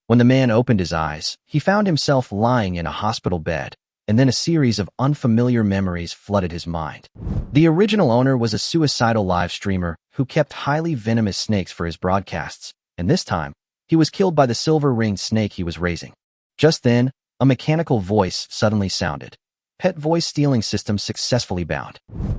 When the man opened his eyes, he found himself lying in a hospital bed, and then a series of unfamiliar memories flooded his mind. The original owner was a suicidal live streamer who kept highly venomous snakes for his broadcasts, and this time, he was killed by the silver-ringed snake he was raising. Just then, a mechanical voice suddenly sounded. Pet voice stealing system successfully bound.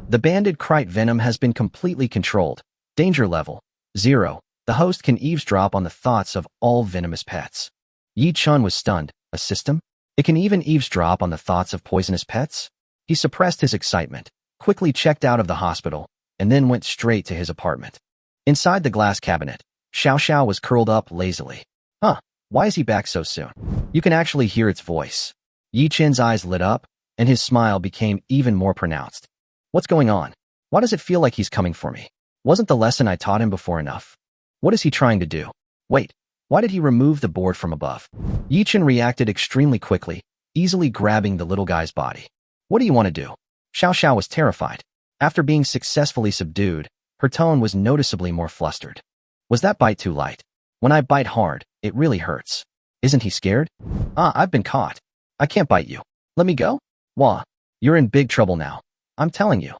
The Banded Krait venom has been completely controlled. Danger level 0. The host can eavesdrop on the thoughts of all venomous pets. Yi-chun was stunned. A system? It can even eavesdrop on the thoughts of poisonous pets? He suppressed his excitement, quickly checked out of the hospital, and then went straight to his apartment. Inside the glass cabinet, Shiao Sha was curled up lazily. Huh, why is he back so soon? You can actually hear its voice. Yi-chun's eyes lit up, and his smile became even more pronounced. What's going on? Why does it feel like he's coming for me? Wasn't the lesson I taught him before enough? What is he trying to do? Wait, why did he remove the board from above? Yi-chun reacted extremely quickly, easily grabbing the little guy's body. What do you want to do? Shiao Sha was terrified. After being successfully subdued, her tone was noticeably more flustered. Was that bite too light? When I bite hard, it really hurts. Isn't he scared? I've been caught. I can't bite you. Let me go? Wah, you're in big trouble now. I'm telling you.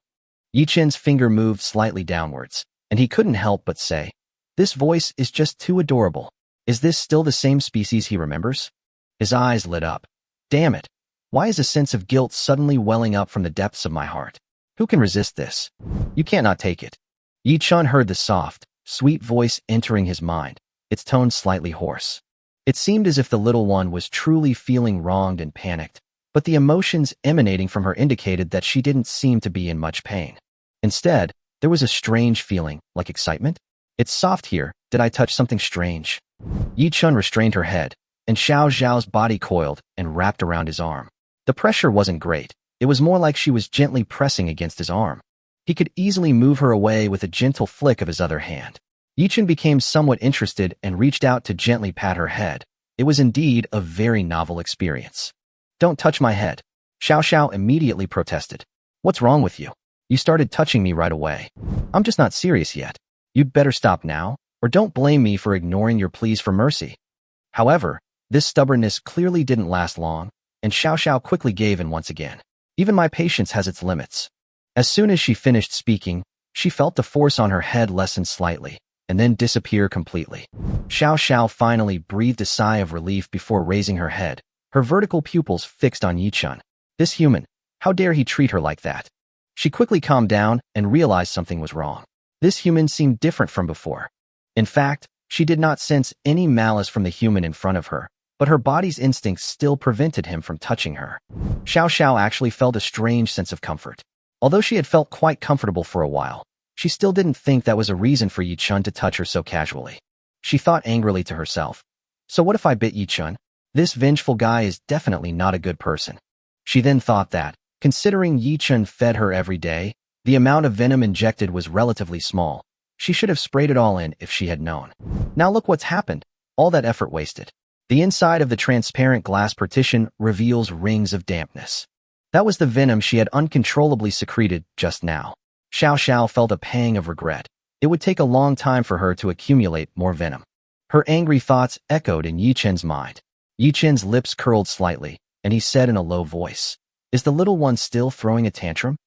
Yi-chun's finger moved slightly downwards, and he couldn't help but say, this voice is just too adorable. Is this still the same species he remembers? His eyes lit up. Damn it. Why is a sense of guilt suddenly welling up from the depths of my heart? Who can resist this? You can't not take it. Yi-chun heard the soft, sweet voice entering his mind, its tone slightly hoarse. It seemed as if the little one was truly feeling wronged and panicked, but the emotions emanating from her indicated that she didn't seem to be in much pain. Instead, there was a strange feeling, like excitement. It's soft here. Did I touch something strange? Yi-chun restrained her head, and Xiao Zhao's body coiled and wrapped around his arm. The pressure wasn't great. It was more like she was gently pressing against his arm. He could easily move her away with a gentle flick of his other hand. Yi-chun became somewhat interested and reached out to gently pat her head. It was indeed a very novel experience. Don't touch my head. Xiao Xiao immediately protested. What's wrong with you? You started touching me right away. I'm just not serious yet. You'd better stop now, or don't blame me for ignoring your pleas for mercy. However, this stubbornness clearly didn't last long, and Xiao Xiao quickly gave in once again. Even my patience has its limits. As soon as she finished speaking, she felt the force on her head lessen slightly, and then disappear completely. Xiao Xiao finally breathed a sigh of relief before raising her head, her vertical pupils fixed on Yi-chun. This human, how dare he treat her like that? She quickly calmed down and realized something was wrong. This human seemed different from before. In fact, she did not sense any malice from the human in front of her, but her body's instincts still prevented him from touching her. Xiao Xiao actually felt a strange sense of comfort. Although she had felt quite comfortable for a while, she still didn't think that was a reason for Yi-chun to touch her so casually. She thought angrily to herself, so what if I bit Yi-chun? This vengeful guy is definitely not a good person. She then thought that, considering Yi-chun fed her every day, the amount of venom injected was relatively small. She should have sprayed it all in if she had known. Now look what's happened. All that effort wasted. The inside of the transparent glass partition reveals rings of dampness. That was the venom she had uncontrollably secreted just now. Xiao Xiao felt a pang of regret. It would take a long time for her to accumulate more venom. Her angry thoughts echoed in Yi-chun's mind. Yi-chun's lips curled slightly, and he said in a low voice, "Is the little one still throwing a tantrum?"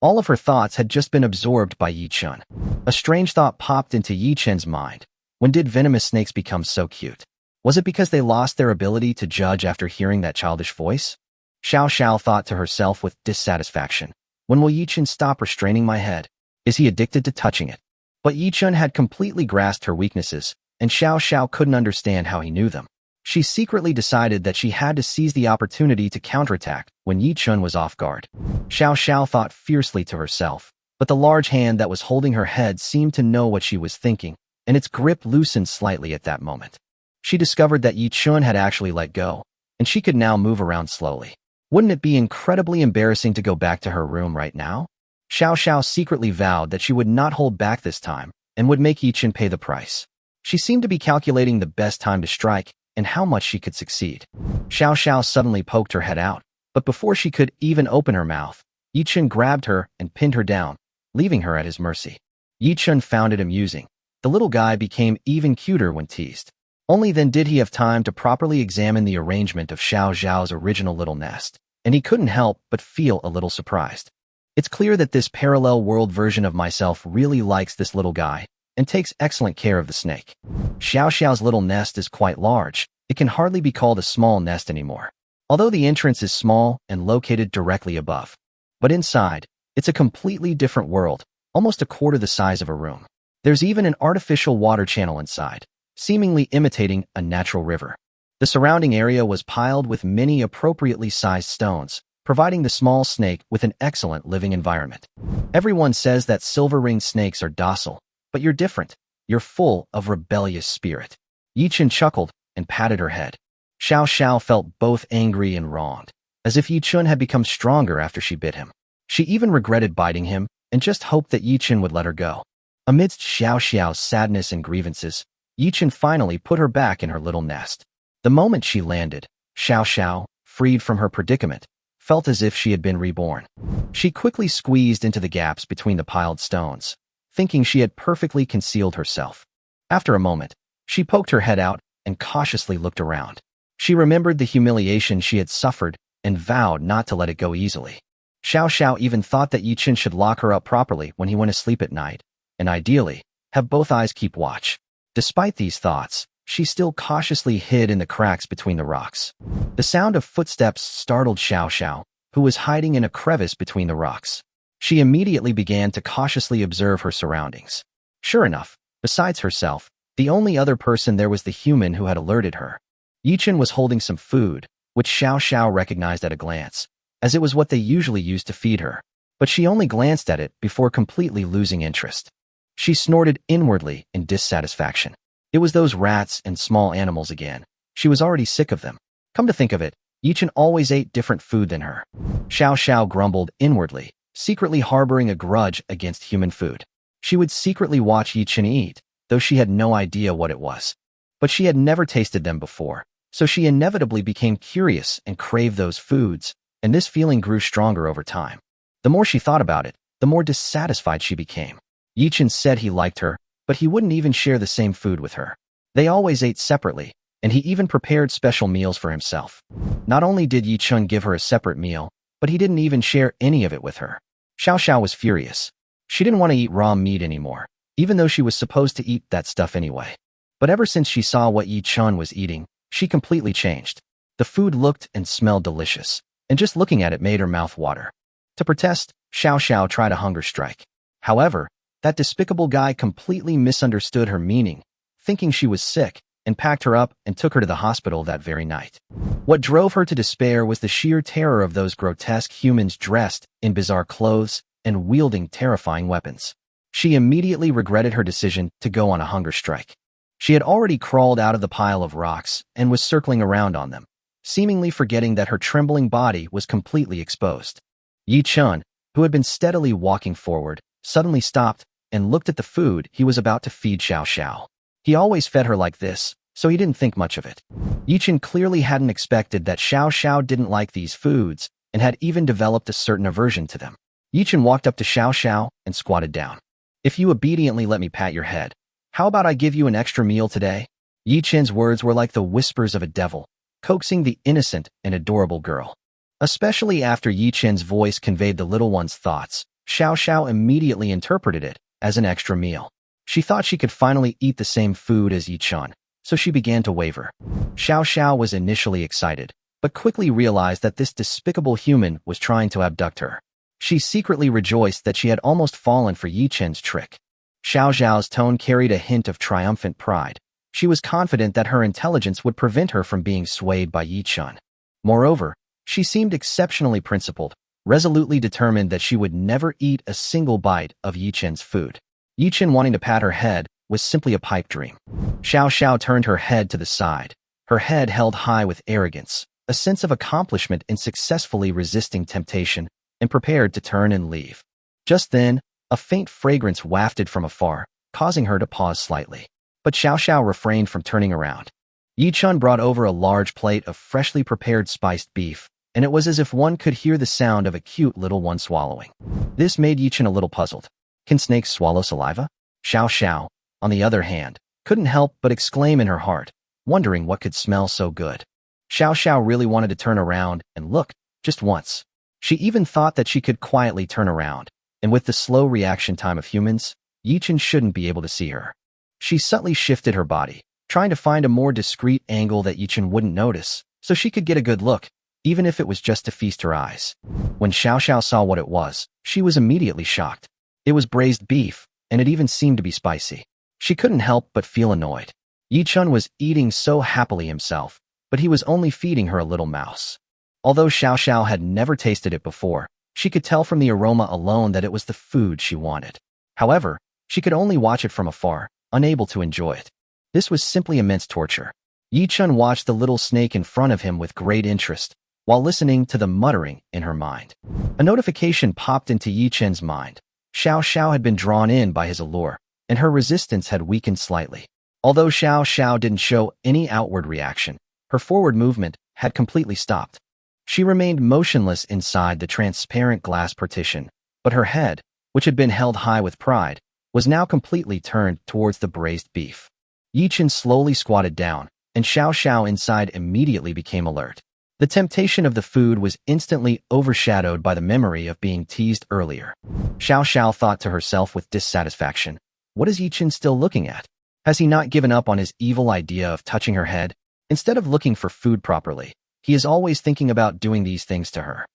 All of her thoughts had just been absorbed by Yi-chun. A strange thought popped into Yi-chun's mind. When did venomous snakes become so cute? Was it because they lost their ability to judge after hearing that childish voice? Xiao Xiao thought to herself with dissatisfaction. When will Yi-chun stop restraining my head? Is he addicted to touching it? But Yi-chun had completely grasped her weaknesses, and Xiao Xiao couldn't understand how he knew them. She secretly decided that she had to seize the opportunity to counterattack when Yi-chun was off guard. Xiao Xiao thought fiercely to herself, but the large hand that was holding her head seemed to know what she was thinking, and its grip loosened slightly at that moment. She discovered that Yi-chun had actually let go, and she could now move around slowly. Wouldn't it be incredibly embarrassing to go back to her room right now? Xiao Xiao secretly vowed that she would not hold back this time, and would make Yi-chun pay the price. She seemed to be calculating the best time to strike, and how much she could succeed. Xiao Xiao suddenly poked her head out, but before she could even open her mouth, Yi-chun grabbed her and pinned her down, leaving her at his mercy. Yi-chun found it amusing. The little guy became even cuter when teased. Only then did he have time to properly examine the arrangement of Xiao Zhao's original little nest, and he couldn't help but feel a little surprised. It's clear that this parallel world version of myself really likes this little guy and takes excellent care of the snake. Xiao Xiao's little nest is quite large. It can hardly be called a small nest anymore, although the entrance is small and located directly above. But inside, it's a completely different world, almost a quarter the size of a room. There's even an artificial water channel inside, seemingly imitating a natural river. The surrounding area was piled with many appropriately sized stones, providing the small snake with an excellent living environment. Everyone says that silver-ringed snakes are docile, but you're different. You're full of rebellious spirit. Yichen chuckled and patted her head. Xiao Sha felt both angry and wronged, as if Yichen had become stronger after she bit him. She even regretted biting him and just hoped that Yichen would let her go. Amidst Xiao Xiao's sadness and grievances, Yichen finally put her back in her little nest. The moment she landed, Xiao Xiao, freed from her predicament, felt as if she had been reborn. She quickly squeezed into the gaps between the piled stones, thinking she had perfectly concealed herself. After a moment, she poked her head out and cautiously looked around. She remembered the humiliation she had suffered and vowed not to let it go easily. Xiao Xiao even thought that Yichen should lock her up properly when he went to sleep at night, and ideally, have both eyes keep watch. Despite these thoughts, she still cautiously hid in the cracks between the rocks. The sound of footsteps startled Xiao Xiao, who was hiding in a crevice between the rocks. She immediately began to cautiously observe her surroundings. Sure enough, besides herself, the only other person there was the human who had alerted her. Yichen was holding some food, which Xiao Xiao recognized at a glance, as it was what they usually used to feed her. But she only glanced at it before completely losing interest. She snorted inwardly in dissatisfaction. It was those rats and small animals again. She was already sick of them. Come to think of it, Yichen always ate different food than her. Xiao Xiao grumbled inwardly, secretly harboring a grudge against human food. She would secretly watch Yichen eat, though she had no idea what it was. But she had never tasted them before, so she inevitably became curious and craved those foods, and this feeling grew stronger over time. The more she thought about it, the more dissatisfied she became. Yichen said he liked her, but he wouldn't even share the same food with her. They always ate separately, and he even prepared special meals for himself. Not only did Yichen give her a separate meal, but he didn't even share any of it with her. Xiao Xiao was furious. She didn't want to eat raw meat anymore, even though she was supposed to eat that stuff anyway. But ever since she saw what Yichen was eating, she completely changed. The food looked and smelled delicious, and just looking at it made her mouth water. To protest, Xiao Xiao tried a hunger strike. However, that despicable guy completely misunderstood her meaning, thinking she was sick, and packed her up and took her to the hospital that very night. What drove her to despair was the sheer terror of those grotesque humans dressed in bizarre clothes and wielding terrifying weapons. She immediately regretted her decision to go on a hunger strike. She had already crawled out of the pile of rocks and was circling around on them, seemingly forgetting that her trembling body was completely exposed. Yichen, who had been steadily walking forward, suddenly stopped and looked at the food he was about to feed Xiao Xiao. He always fed her like this, so he didn't think much of it. Yichen clearly hadn't expected that Xiao Xiao didn't like these foods and had even developed a certain aversion to them. Yichen walked up to Xiao Xiao and squatted down. "If you obediently let me pat your head, how about I give you an extra meal today?" Yichen's words were like the whispers of a devil, coaxing the innocent and adorable girl. Especially after Yichen's voice conveyed the little one's thoughts, Xiao Xiao immediately interpreted it as an extra meal. She thought she could finally eat the same food as Yichen, so she began to waver. Xiao Xiao was initially excited, but quickly realized that this despicable human was trying to abduct her. She secretly rejoiced that she had almost fallen for Yichen's trick. Xiao Xiao's tone carried a hint of triumphant pride. She was confident that her intelligence would prevent her from being swayed by Yichen. Moreover, she seemed exceptionally principled, resolutely determined that she would never eat a single bite of Yichen's food. Yichen wanting to pat her head was simply a pipe dream. Xiao Xiao turned her head to the side, her head held high with arrogance, a sense of accomplishment in successfully resisting temptation, and prepared to turn and leave. Just then, a faint fragrance wafted from afar, causing her to pause slightly. But Xiao Xiao refrained from turning around. Yichen brought over a large plate of freshly prepared spiced beef, and it was as if one could hear the sound of a cute little one swallowing. This made Yichen a little puzzled. Can snakes swallow saliva? Xiao Xiao, on the other hand, couldn't help but exclaim in her heart, wondering what could smell so good. Xiao Sha really wanted to turn around and look, just once. She even thought that she could quietly turn around, and with the slow reaction time of humans, Yichen shouldn't be able to see her. She subtly shifted her body, trying to find a more discreet angle that Yichen wouldn't notice, so she could get a good look, even if it was just to feast her eyes. When Xiao Sha saw what it was, she was immediately shocked. It was braised beef, and it even seemed to be spicy. She couldn't help but feel annoyed. Yichen was eating so happily himself, but he was only feeding her a little mouse. Although Xiao Sha had never tasted it before, she could tell from the aroma alone that it was the food she wanted. However, she could only watch it from afar, unable to enjoy it. This was simply immense torture. Yichen watched the little snake in front of him with great interest, while listening to the muttering in her mind. A notification popped into Yichen's mind. Xiao Sha had been drawn in by his allure, and her resistance had weakened slightly. Although Xiao Sha didn't show any outward reaction, her forward movement had completely stopped. She remained motionless inside the transparent glass partition, but her head, which had been held high with pride, was now completely turned towards the braised beef. Yichen slowly squatted down, and Xiao Sha inside immediately became alert. The temptation of the food was instantly overshadowed by the memory of being teased earlier. Xiao Sha thought to herself with dissatisfaction, what is Yichen still looking at? Has he not given up on his evil idea of touching her head? Instead of looking for food properly, he is always thinking about doing these things to her.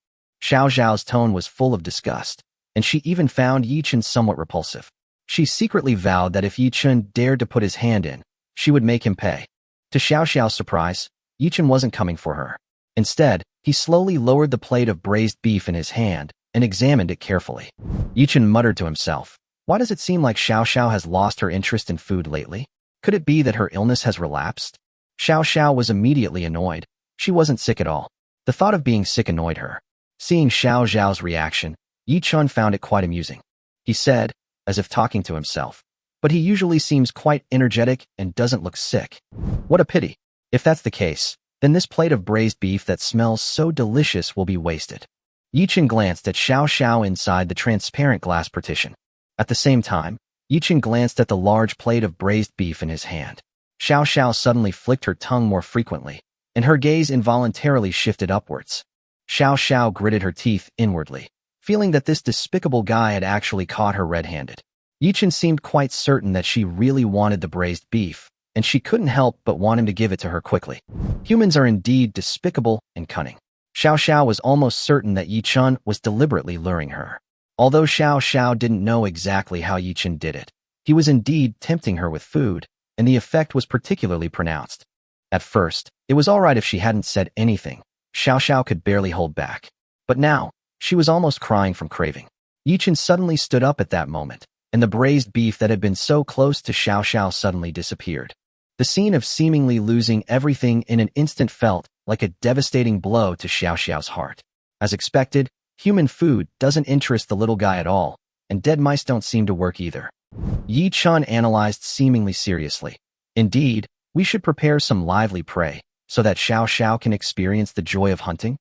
Xiao Zhao's tone was full of disgust, and she even found Yichen somewhat repulsive. She secretly vowed that if Yichen dared to put his hand in, she would make him pay. To Xiao Xiao's surprise, Yichen wasn't coming for her. Instead, he slowly lowered the plate of braised beef in his hand and examined it carefully. Yichen muttered to himself, why does it seem like Xiao Xiao has lost her interest in food lately? Could it be that her illness has relapsed? Xiao Xiao was immediately annoyed. She wasn't sick at all. The thought of being sick annoyed her. Seeing Xiao Zhao's reaction, Yichen found it quite amusing. He said, as if talking to himself, but he usually seems quite energetic and doesn't look sick. What a pity. If that's the case, then this plate of braised beef that smells so delicious will be wasted. Yichen glanced at Xiao Xiao inside the transparent glass partition. At the same time, Yichen glanced at the large plate of braised beef in his hand. Xiao Xiao suddenly flicked her tongue more frequently, and her gaze involuntarily shifted upwards. Xiao Xiao gritted her teeth inwardly, feeling that this despicable guy had actually caught her red-handed. Yichen seemed quite certain that she really wanted the braised beef, and she couldn't help but want him to give it to her quickly. Humans are indeed despicable and cunning. Xiao Xiao was almost certain that Yichen was deliberately luring her. Although Xiao Xiao didn't know exactly how Yichen did it, he was indeed tempting her with food, and the effect was particularly pronounced. At first, it was all right if she hadn't said anything. Xiao Xiao could barely hold back. But now, she was almost crying from craving. Yichen suddenly stood up at that moment, and the braised beef that had been so close to Xiao Xiao suddenly disappeared. The scene of seemingly losing everything in an instant felt like a devastating blow to Xiao Xiao's heart. As expected, human food doesn't interest the little guy at all, and dead mice don't seem to work either. Yichen analyzed seemingly seriously. Indeed, we should prepare some lively prey, so that Xiao Xiao can experience the joy of hunting.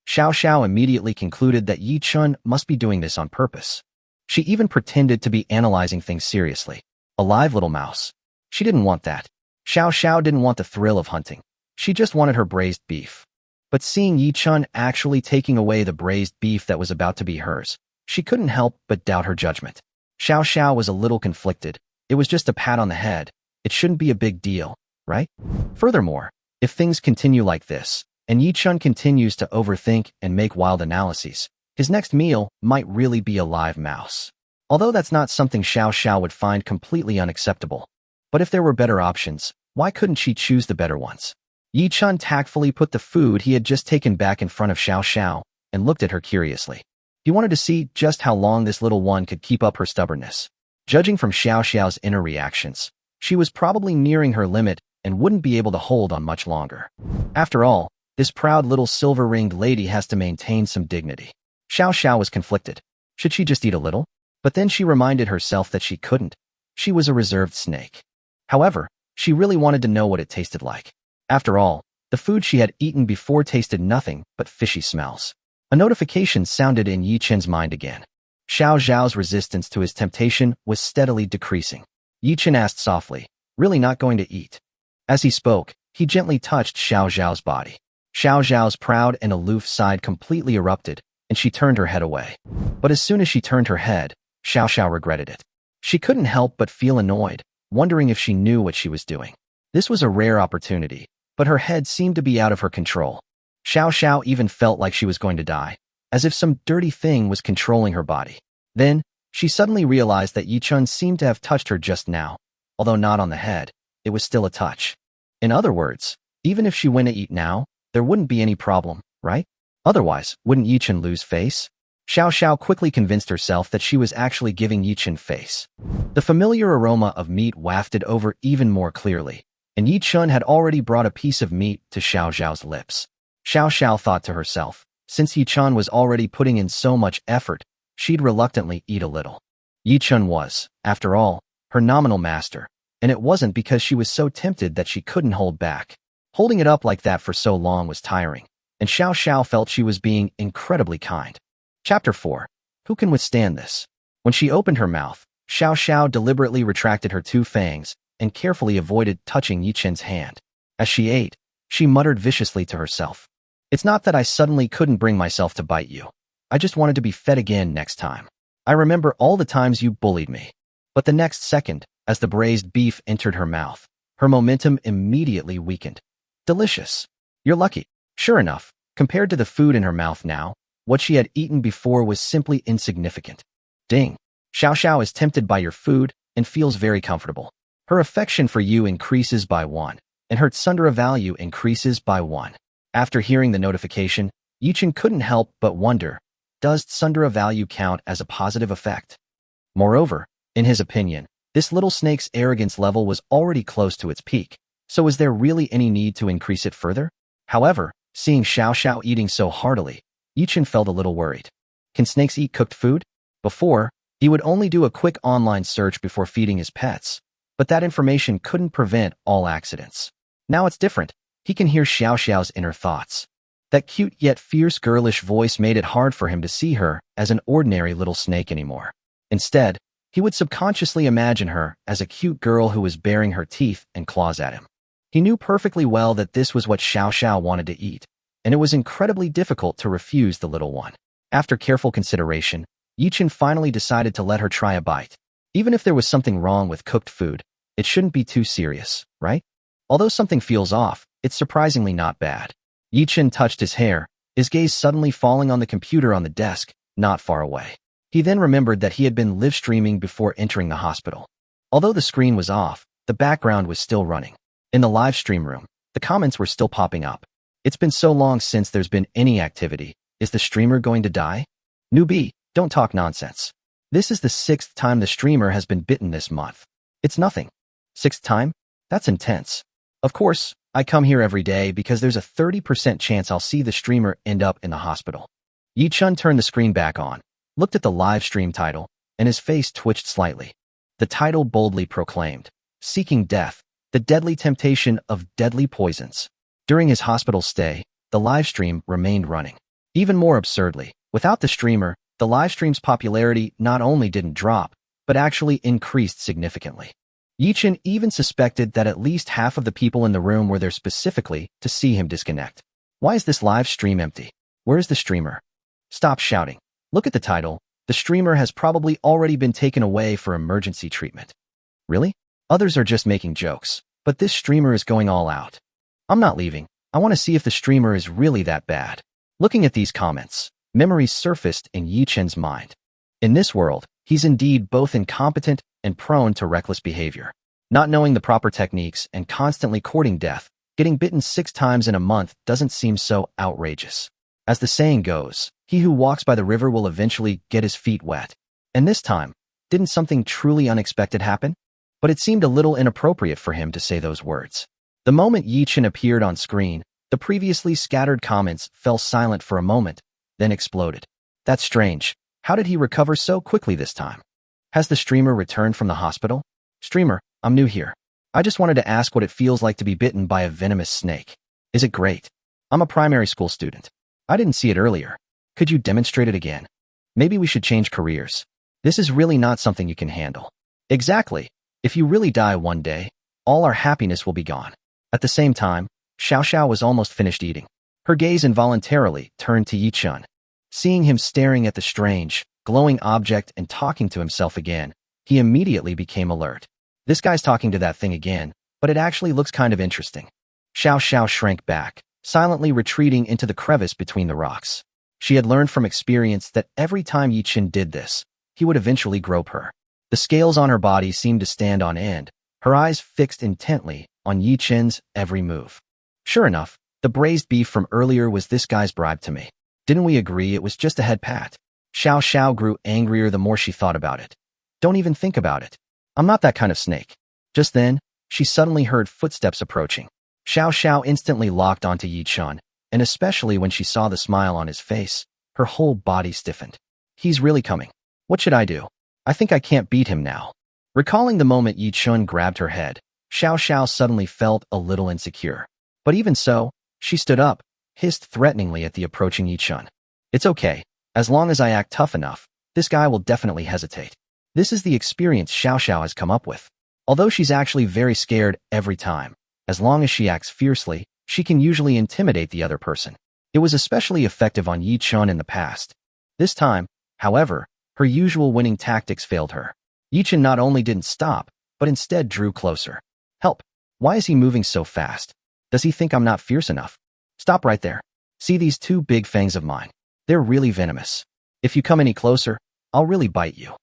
Xiao Xiao immediately concluded that Yichen must be doing this on purpose. She even pretended to be analyzing things seriously. A live little mouse. She didn't want that. Xiao Xiao didn't want the thrill of hunting. She just wanted her braised beef. But seeing Yichen actually taking away the braised beef that was about to be hers, she couldn't help but doubt her judgment. Xiao Xiao was a little conflicted. It was just a pat on the head. It shouldn't be a big deal, right? Furthermore, if things continue like this, and Yichen continues to overthink and make wild analyses, his next meal might really be a live mouse. Although that's not something Xiao Xiao would find completely unacceptable. But if there were better options, why couldn't she choose the better ones? Yichen tactfully put the food he had just taken back in front of Xiao Xiao and looked at her curiously. He wanted to see just how long this little one could keep up her stubbornness. Judging from Xiao Xiao's inner reactions, she was probably nearing her limit and wouldn't be able to hold on much longer. After all, this proud little silver-ringed lady has to maintain some dignity. Xiao Xiao was conflicted. Should she just eat a little? But then she reminded herself that she couldn't. She was a reserved snake. However, she really wanted to know what it tasted like. After all, the food she had eaten before tasted nothing but fishy smells. A notification sounded in Yichen's mind again. Xiao Zhao's resistance to his temptation was steadily decreasing. Yichen asked softly, really not going to eat? As he spoke, He gently touched Xiao Zhao's body. Xiao Zhao's proud and aloof side completely erupted, and she turned her head away. But as soon as she turned her head, Xiao Sha regretted it. She couldn't help but feel annoyed, wondering if she knew what she was doing. This was a rare opportunity, but her head seemed to be out of her control. Xiao Sha even felt like she was going to die, as if some dirty thing was controlling her body. Then, she suddenly realized that Yi Chun seemed to have touched her just now. Although not on the head, it was still a touch. In other words, even if she went to eat now, there wouldn't be any problem, right? Otherwise, wouldn't Yi Chun lose face? Xiao Sha quickly convinced herself that she was actually giving Yi Chun face. The familiar aroma of meat wafted over even more clearly, and Yi Chun had already brought a piece of meat to Xiao Zhao's lips. Xiao Sha thought to herself, since Yi Chun was already putting in so much effort, she'd reluctantly eat a little. Yi Chun was, after all, her nominal master, and it wasn't because she was so tempted that she couldn't hold back. Holding it up like that for so long was tiring, and Xiao Sha felt she was being incredibly kind. Chapter 4. Who can withstand this? When she opened her mouth, Xiao Sha deliberately retracted her two fangs and carefully avoided touching Yi Chun's hand. As she ate, she muttered viciously to herself. It's not that I suddenly couldn't bring myself to bite you. I just wanted to be fed again next time. I remember all the times you bullied me. But the next second, as the braised beef entered her mouth, her momentum immediately weakened. Delicious. You're lucky. Sure enough, compared to the food in her mouth now, what she had eaten before was simply insignificant. Ding. Xiao Xiao is tempted by your food and feels very comfortable. Her affection for you increases by 1, and her tsundere value increases by 1. After hearing the notification, Yi Chun couldn't help but wonder, does tsundere value count as a positive effect? Moreover, in his opinion, this little snake's arrogance level was already close to its peak, so was there really any need to increase it further? However, seeing Xiao Xiao eating so heartily, Yi Chun felt a little worried. Can snakes eat cooked food? Before, he would only do a quick online search before feeding his pets, but that information couldn't prevent all accidents. Now it's different. He can hear Xiao Xiao's inner thoughts. That cute yet fierce girlish voice made it hard for him to see her as an ordinary little snake anymore. Instead, he would subconsciously imagine her as a cute girl who was baring her teeth and claws at him. He knew perfectly well that this was what Xiao Xiao wanted to eat, and it was incredibly difficult to refuse the little one. After careful consideration, Yi Chun finally decided to let her try a bite. Even if there was something wrong with cooked food, it shouldn't be too serious, right? Although something feels off, it's surprisingly not bad. Yi Chun touched his hair, his gaze suddenly falling on the computer on the desk, not far away. He then remembered that he had been live streaming before entering the hospital. Although the screen was off, the background was still running. In the live stream room, the comments were still popping up. It's been so long since there's been any activity. Is the streamer going to die? Newbie, don't talk nonsense. This is the 6th time the streamer has been bitten this month. It's nothing. 6th time? That's intense. Of course, I come here every day because there's a 30% chance I'll see the streamer end up in the hospital. Yi Chun turned the screen back on, looked at the live stream title, and his face twitched slightly. The title boldly proclaimed, Seeking Death, the Deadly Temptation of Deadly Poisons. During his hospital stay, the live stream remained running. Even more absurdly, without the streamer, the live stream's popularity not only didn't drop, but actually increased significantly. Yi Chun even suspected that at least half of the people in the room were there specifically to see him disconnect. Why is this live stream empty? Where is the streamer? Stop shouting. Look at the title. The streamer has probably already been taken away for emergency treatment. Really? Others are just making jokes, but this streamer is going all out. I'm not leaving. I want to see if the streamer is really that bad. Looking at these comments, memories surfaced in Yi Chun's mind. In this world, he's indeed both incompetent and prone to reckless behavior. Not knowing the proper techniques and constantly courting death, getting bitten 6 times in a month doesn't seem so outrageous. As the saying goes, he who walks by the river will eventually get his feet wet. And this time, didn't something truly unexpected happen? But it seemed a little inappropriate for him to say those words. The moment Yi Chun appeared on screen, the previously scattered comments fell silent for a moment, then exploded. That's strange. How did he recover so quickly this time? Has the streamer returned from the hospital? Streamer, I'm new here. I just wanted to ask what it feels like to be bitten by a venomous snake. Is it great? I'm a primary school student. I didn't see it earlier. Could you demonstrate it again? Maybe we should change careers. This is really not something you can handle. Exactly. If you really die one day, all our happiness will be gone. At the same time, Xiao Sha was almost finished eating. Her gaze involuntarily turned to Yi Chun. Seeing him staring at the strange, glowing object and talking to himself again, he immediately became alert. This guy's talking to that thing again, but it actually looks kind of interesting. Xiao Sha shrank back, silently retreating into the crevice between the rocks. She had learned from experience that every time Yi Chun did this, he would eventually grope her. The scales on her body seemed to stand on end, her eyes fixed intently on Yi Chun's every move. Sure enough, the braised beef from earlier was this guy's bribe to me. Didn't we agree it was just a head pat? Xiao Sha grew angrier the more she thought about it. Don't even think about it. I'm not that kind of snake. Just then, she suddenly heard footsteps approaching. Xiao Sha instantly locked onto Yi Chun, and especially when she saw the smile on his face, her whole body stiffened. He's really coming. What should I do? I think I can't beat him now. Recalling the moment Yi Chun grabbed her head, Xiao Sha suddenly felt a little insecure. But even so, she stood up, hissed threateningly at the approaching Yi Chun. It's okay. As long as I act tough enough, this guy will definitely hesitate. This is the experience Xiao Sha has come up with. Although she's actually very scared every time, as long as she acts fiercely, she can usually intimidate the other person. It was especially effective on Yi Chun in the past. This time, however, her usual winning tactics failed her. Yi Chun not only didn't stop, but instead drew closer. Help! Why is he moving so fast? Does he think I'm not fierce enough? Stop right there. See these two big fangs of mine? They're really venomous. If you come any closer, I'll really bite you.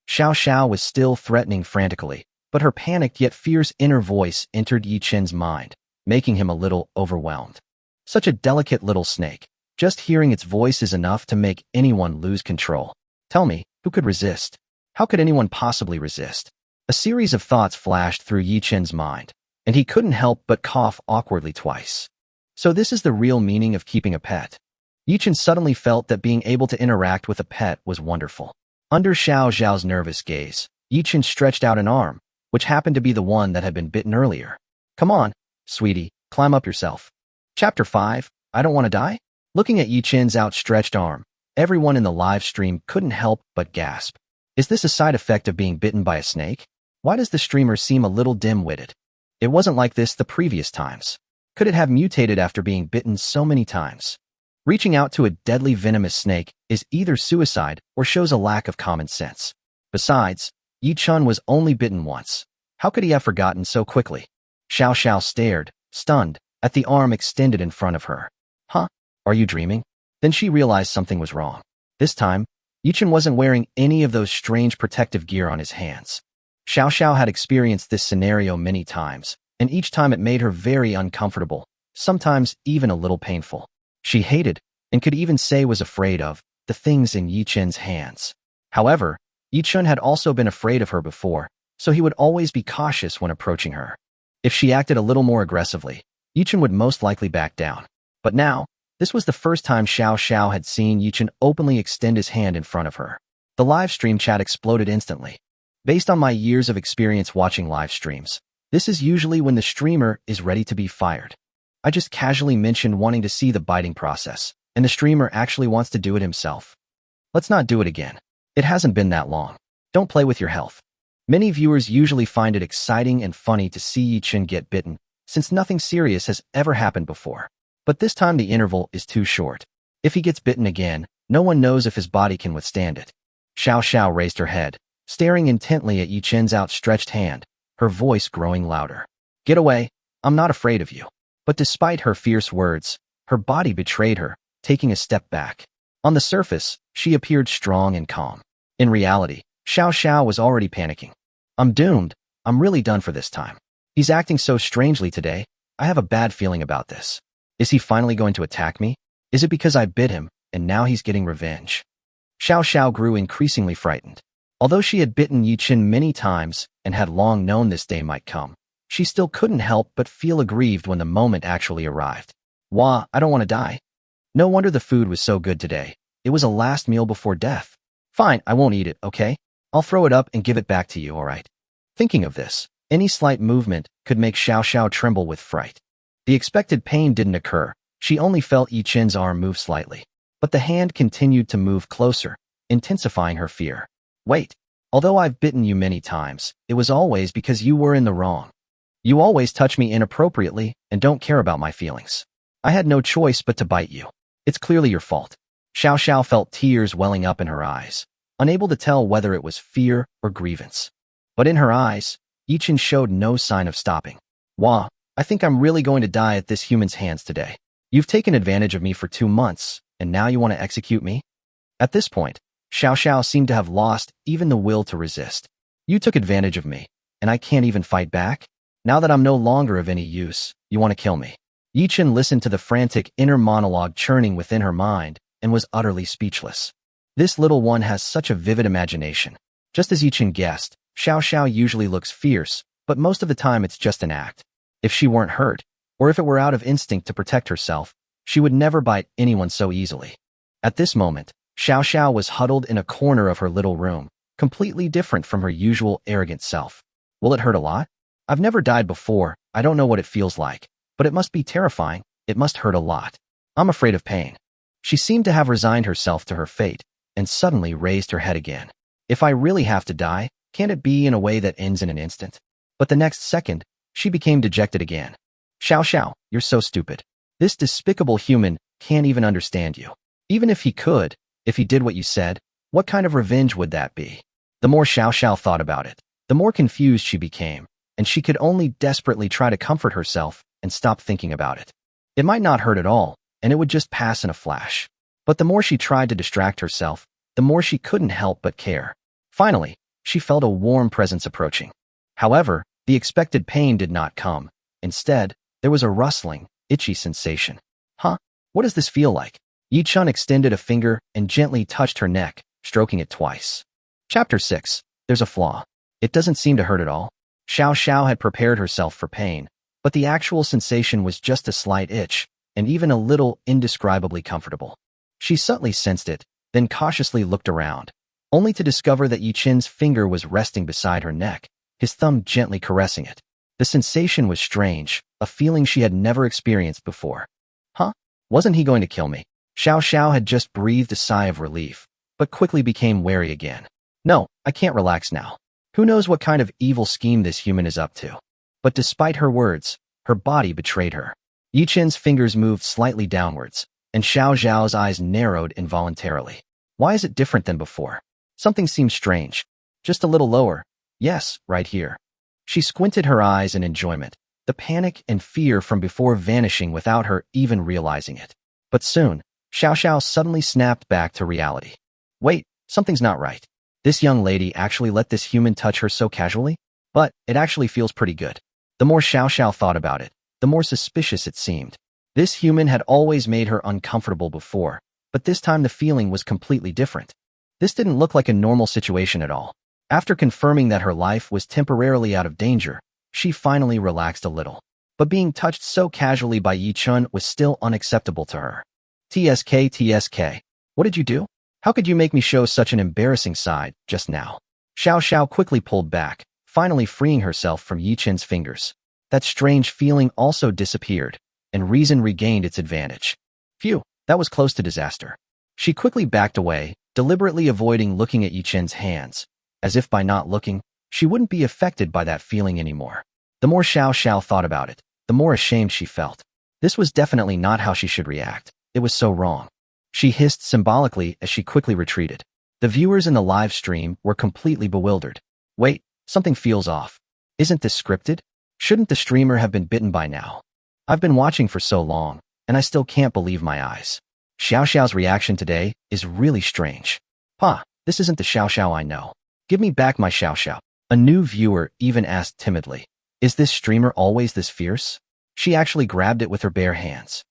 Xiao Sha was still threatening frantically, but her panicked yet fierce inner voice entered Yi Chun's mind, making him a little overwhelmed. Such a delicate little snake. Just hearing its voice is enough to make anyone lose control. Tell me, who could resist? How could anyone possibly resist? A series of thoughts flashed through Yi Chun's mind, and he couldn't help but cough awkwardly twice. So this is the real meaning of keeping a pet. Yi Chun suddenly felt that being able to interact with a pet was wonderful. Under Xiao Zhao's nervous gaze, Yi Chun stretched out an arm, which happened to be the one that had been bitten earlier. Come on, sweetie, climb up yourself. Chapter 5, I Don't Want to Die? Looking at Yi Chun's outstretched arm, everyone in the live stream couldn't help but gasp. Is this a side effect of being bitten by a snake? Why does the streamer seem a little dim-witted? It wasn't like this the previous times. Could it have mutated after being bitten so many times? Reaching out to a deadly venomous snake is either suicide or shows a lack of common sense. Besides, Yi Chun was only bitten once. How could he have forgotten so quickly? Xiao Sha stared, stunned, at the arm extended in front of her. Huh? Are you dreaming? Then she realized something was wrong. This time, Yi Chun wasn't wearing any of those strange protective gear on his hands. Xiao Sha had experienced this scenario many times, and each time it made her very uncomfortable, sometimes even a little painful. She hated, and could even say was afraid of, the things in Yi Chun's hands. However, Yi Chun had also been afraid of her before, so he would always be cautious when approaching her. If she acted a little more aggressively, Yi Chun would most likely back down. But now, this was the first time Xiao Sha had seen Yi Chun openly extend his hand in front of her. The live stream chat exploded instantly. Based on my years of experience watching live streams, this is usually when the streamer is ready to be fired. I just casually mentioned wanting to see the biting process, and the streamer actually wants to do it himself. Let's not do it again. It hasn't been that long. Don't play with your health. Many viewers usually find it exciting and funny to see Yi Chun get bitten, since nothing serious has ever happened before. But this time the interval is too short. If he gets bitten again, no one knows if his body can withstand it. Xiao Sha raised her head, staring intently at Yi Chun's outstretched hand, her voice growing louder. Get away, I'm not afraid of you. But despite her fierce words, her body betrayed her, taking a step back. On the surface, she appeared strong and calm. In reality, Xiao Sha was already panicking. I'm doomed. I'm really done for this time. He's acting so strangely today. I have a bad feeling about this. Is he finally going to attack me? Is it because I bit him, and now he's getting revenge? Xiao Sha grew increasingly frightened. Although she had bitten Yi Chun many times and had long known this day might come, she still couldn't help but feel aggrieved when the moment actually arrived. Wah, I don't want to die. No wonder the food was so good today. It was a last meal before death. Fine, I won't eat it, okay? I'll throw it up and give it back to you, alright? Thinking of this, any slight movement could make Xiao Sha tremble with fright. The expected pain didn't occur. She only felt Yi Chun's arm move slightly. But the hand continued to move closer, intensifying her fear. Wait, although I've bitten you many times, it was always because you were in the wrong. You always touch me inappropriately and don't care about my feelings. I had no choice but to bite you. It's clearly your fault. Xiao Xiao felt tears welling up in her eyes, unable to tell whether it was fear or grievance. But in her eyes, Yichin showed no sign of stopping. Wah, I think I'm really going to die at this human's hands today. You've taken advantage of me for 2 months, and now you want to execute me? At this point, Xiao Xiao seemed to have lost even the will to resist. You took advantage of me, and I can't even fight back? Now that I'm no longer of any use, you want to kill me? Yichin listened to the frantic inner monologue churning within her mind and was utterly speechless. This little one has such a vivid imagination. Just as Yichin guessed, Xiao Xiao usually looks fierce, but most of the time it's just an act. If she weren't hurt, or if it were out of instinct to protect herself, she would never bite anyone so easily. At this moment, Xiao Xiao was huddled in a corner of her little room, completely different from her usual arrogant self. Will it hurt a lot? I've never died before, I don't know what it feels like, but it must be terrifying, it must hurt a lot. I'm afraid of pain. She seemed to have resigned herself to her fate, and suddenly raised her head again. If I really have to die, can't it be in a way that ends in an instant? But the next second, she became dejected again. Xiao Xiao, you're so stupid. This despicable human can't even understand you. Even if he could, if he did what you said, what kind of revenge would that be? The more Xiao Xiao thought about it, the more confused she became, and she could only desperately try to comfort herself and stop thinking about it. It might not hurt at all, and it would just pass in a flash. But the more she tried to distract herself, the more she couldn't help but care. Finally, she felt a warm presence approaching. However, the expected pain did not come. Instead, there was a rustling, itchy sensation. Huh? What does this feel like? Yi-chun extended a finger and gently touched her neck, stroking it twice. Chapter 6. There's a flaw. It doesn't seem to hurt at all. Xiao Xiao had prepared herself for pain, but the actual sensation was just a slight itch, and even a little indescribably comfortable. She subtly sensed it, then cautiously looked around, only to discover that Yi-chin's finger was resting beside her neck, his thumb gently caressing it. The sensation was strange, a feeling she had never experienced before. Huh? Wasn't he going to kill me? Xiao Xiao had just breathed a sigh of relief, but quickly became wary again. No, I can't relax now. Who knows what kind of evil scheme this human is up to? But despite her words, her body betrayed her. Yi-chin's fingers moved slightly downwards, and Xiao Xiao's eyes narrowed involuntarily. Why is it different than before? Something seemed strange. Just a little lower. Yes, right here. She squinted her eyes in enjoyment, the panic and fear from before vanishing without her even realizing it. But soon, Xiao Xiao suddenly snapped back to reality. Wait, something's not right. This young lady actually let this human touch her so casually? But it actually feels pretty good. The more Xiao Xiao thought about it, the more suspicious it seemed. This human had always made her uncomfortable before, but this time the feeling was completely different. This didn't look like a normal situation at all. After confirming that her life was temporarily out of danger, she finally relaxed a little. But being touched so casually by Yi-chun was still unacceptable to her. TSK, what did you do? How could you make me show such an embarrassing side just now? Xiao Xiao quickly pulled back, finally freeing herself from Yi-chin's fingers. That strange feeling also disappeared, and reason regained its advantage. Phew, that was close to disaster. She quickly backed away, deliberately avoiding looking at Yi-chin's hands, as if by not looking, she wouldn't be affected by that feeling anymore. The more Xiao Xiao thought about it, the more ashamed she felt. This was definitely not how she should react. It was so wrong. She hissed symbolically as she quickly retreated. The viewers in the live stream were completely bewildered. Wait, something feels off. Isn't this scripted? Shouldn't the streamer have been bitten by now? I've been watching for so long, and I still can't believe my eyes. Xiao Xiao's reaction today is really strange. Pa, this isn't the Xiao Xiao I know. Give me back my Xiao Xiao. A new viewer even asked timidly, is this streamer always this fierce? She actually grabbed it with her bare hands.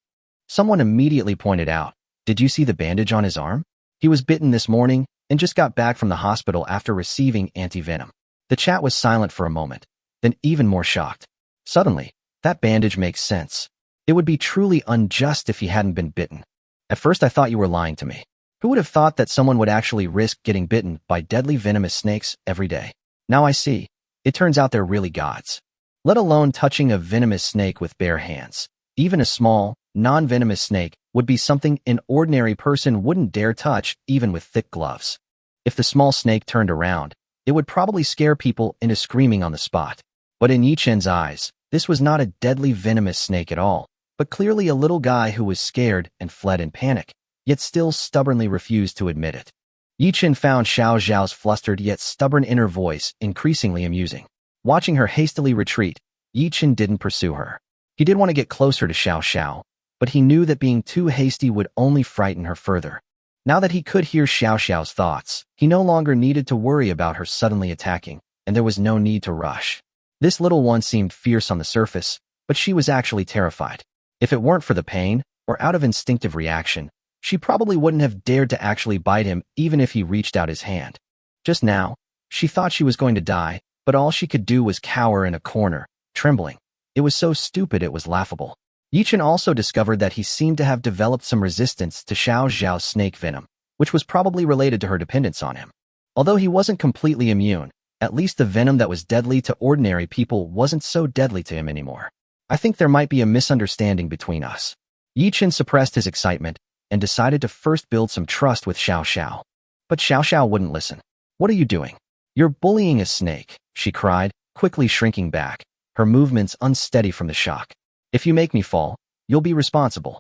Someone immediately pointed out, did you see the bandage on his arm? He was bitten this morning and just got back from the hospital after receiving anti-venom. The chat was silent for a moment, then even more shocked. Suddenly, that bandage makes sense. It would be truly unjust if he hadn't been bitten. At first I thought you were lying to me. Who would have thought that someone would actually risk getting bitten by deadly venomous snakes every day? Now I see. It turns out they're really gods. Let alone touching a venomous snake with bare hands. Even a small, non-venomous snake would be something an ordinary person wouldn't dare touch even with thick gloves. If the small snake turned around, it would probably scare people into screaming on the spot. But in Yi-chen's eyes, This was not a deadly venomous snake at all, but clearly a little guy who was scared and fled in panic, yet still stubbornly refused to admit it. Yi Chen found Xiao Zhao's flustered yet stubborn inner voice increasingly amusing. Watching her hastily retreat, Yi Chen didn't pursue her. He did want to get closer to Xiao Sha, but he knew that being too hasty would only frighten her further. Now that he could hear Xiao Shao's thoughts, he no longer needed to worry about her suddenly attacking, and there was no need to rush. This little one seemed fierce on the surface, but she was actually terrified. If it weren't for the pain, or out of instinctive reaction, she probably wouldn't have dared to actually bite him even if he reached out his hand. Just now, she thought she was going to die, but all she could do was cower in a corner, trembling. It was so stupid it was laughable. Yi Chen also discovered that he seemed to have developed some resistance to Xiao Zhao's snake venom, which was probably related to her dependence on him. Although he wasn't completely immune, at least the venom that was deadly to ordinary people wasn't so deadly to him anymore. I think there might be a misunderstanding between us. Yi Chen suppressed his excitement and decided to first build some trust with Xiao Sha. But Xiao Sha wouldn't listen. "What are you doing? You're bullying a snake," she cried, quickly shrinking back, her movements unsteady from the shock. "If you make me fall, you'll be responsible."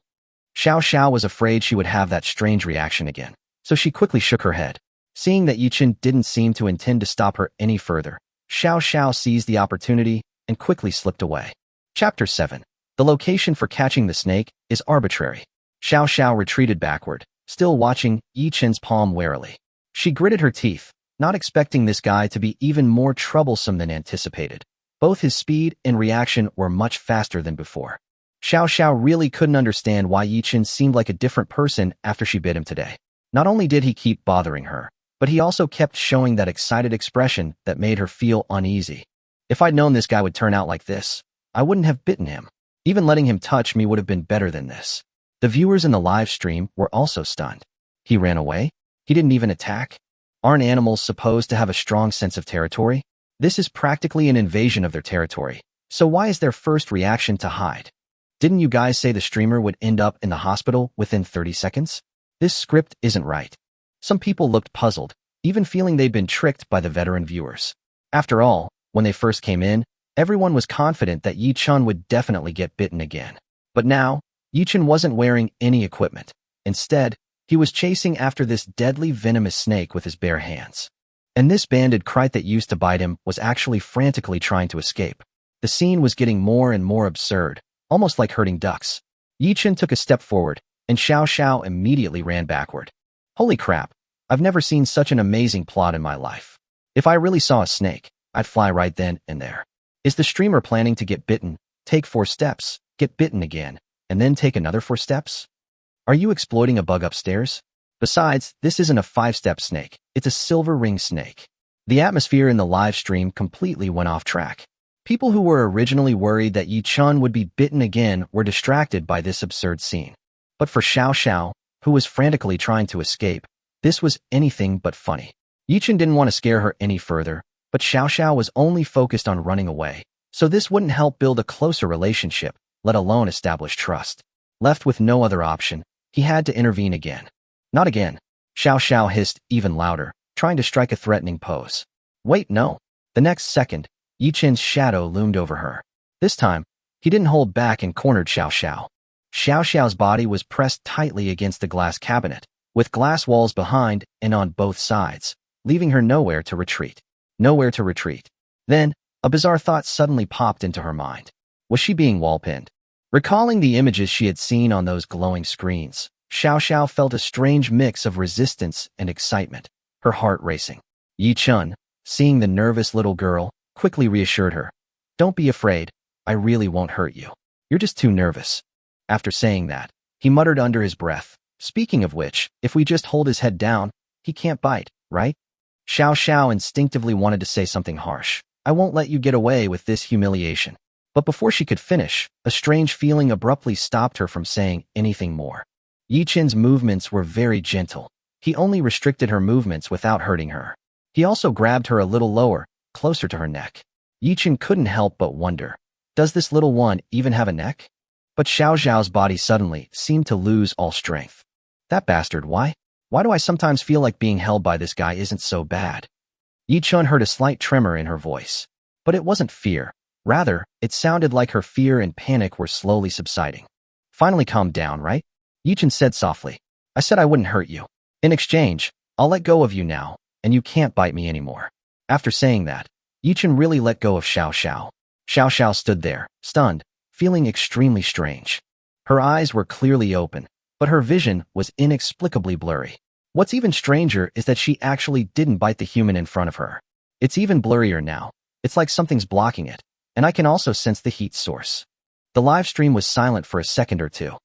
Xiao Sha was afraid she would have that strange reaction again, so she quickly shook her head. Seeing that Yi Chen didn't seem to intend to stop her any further, Xiao Sha seized the opportunity and quickly slipped away. Chapter 7. The location for catching the snake is arbitrary. Xiao Sha retreated backward, still watching Yi Chen's palm warily. She gritted her teeth, not expecting this guy to be even more troublesome than anticipated. Both his speed and reaction were much faster than before. Xiao Sha really couldn't understand why Yi Chen seemed like a different person after she bit him today. Not only did he keep bothering her, but he also kept showing that excited expression that made her feel uneasy. If I'd known this guy would turn out like this, I wouldn't have bitten him. Even letting him touch me would have been better than this. The viewers in the live stream were also stunned. He ran away? He didn't even attack? Aren't animals supposed to have a strong sense of territory? This is practically an invasion of their territory, so why is their first reaction to hide? Didn't you guys say the streamer would end up in the hospital within 30 seconds? This script isn't right. Some people looked puzzled, even feeling they'd been tricked by the veteran viewers. After all, when they first came in, everyone was confident that Yi Chen would definitely get bitten again. But now, Yi Chen wasn't wearing any equipment. Instead, he was chasing after this deadly venomous snake with his bare hands. And this banded krait that used to bite him was actually frantically trying to escape. The scene was getting more and more absurd, almost like herding ducks. Yi Chen took a step forward, and Xiao Sha immediately ran backward. Holy crap, I've never seen such an amazing plot in my life. If I really saw a snake, I'd fly right then and there. Is the streamer planning to get bitten, take 4 steps, get bitten again, and then take another 4 steps? Are you exploiting a bug upstairs? Besides, this isn't a 5-step snake, it's a silver ring snake. The atmosphere in the live stream completely went off track. People who were originally worried that Yi Chen would be bitten again were distracted by this absurd scene. But for Xiao Sha, who was frantically trying to escape, this was anything but funny. Yi Chen didn't want to scare her any further, but Xiao Sha was only focused on running away, so this wouldn't help build a closer relationship, let alone establish trust. Left with no other option, he had to intervene again. Not again. Xiao Sha hissed even louder, trying to strike a threatening pose. Wait, no. The next second, Yi Chen's shadow loomed over her. This time, he didn't hold back and cornered Xiao Sha. Xiao Shao's body was pressed tightly against the glass cabinet, with glass walls behind and on both sides, leaving her nowhere to retreat. Nowhere to retreat. Then, a bizarre thought suddenly popped into her mind. Was she being wall-pinned? Recalling the images she had seen on those glowing screens, Xiao Sha felt a strange mix of resistance and excitement, her heart racing. Yi Chen, seeing the nervous little girl, quickly reassured her. Don't be afraid, I really won't hurt you. You're just too nervous. After saying that, he muttered under his breath, speaking of which, if we just hold his head down, he can't bite, right? Xiao Sha instinctively wanted to say something harsh. I won't let you get away with this humiliation. But before she could finish, a strange feeling abruptly stopped her from saying anything more. Yi Chen's movements were very gentle. He only restricted her movements without hurting her. He also grabbed her a little lower, closer to her neck. Yi Chen couldn't help but wonder, does this little one even have a neck? But Xiao Zhao's body suddenly seemed to lose all strength. That bastard, why? Why do I sometimes feel like being held by this guy isn't so bad? Yi Chen heard a slight tremor in her voice. But it wasn't fear. Rather, it sounded like her fear and panic were slowly subsiding. Finally calmed down, right? Yichen said softly. I said I wouldn't hurt you. In exchange, I'll let go of you now, and you can't bite me anymore. After saying that, Yichen really let go of Shiao Sha. Shiao Sha stood there, stunned, feeling extremely strange. Her eyes were clearly open, but her vision was inexplicably blurry. What's even stranger is that she actually didn't bite the human in front of her. It's even blurrier now. It's like something's blocking it, and I can also sense the heat source. The live stream was silent for a second or two.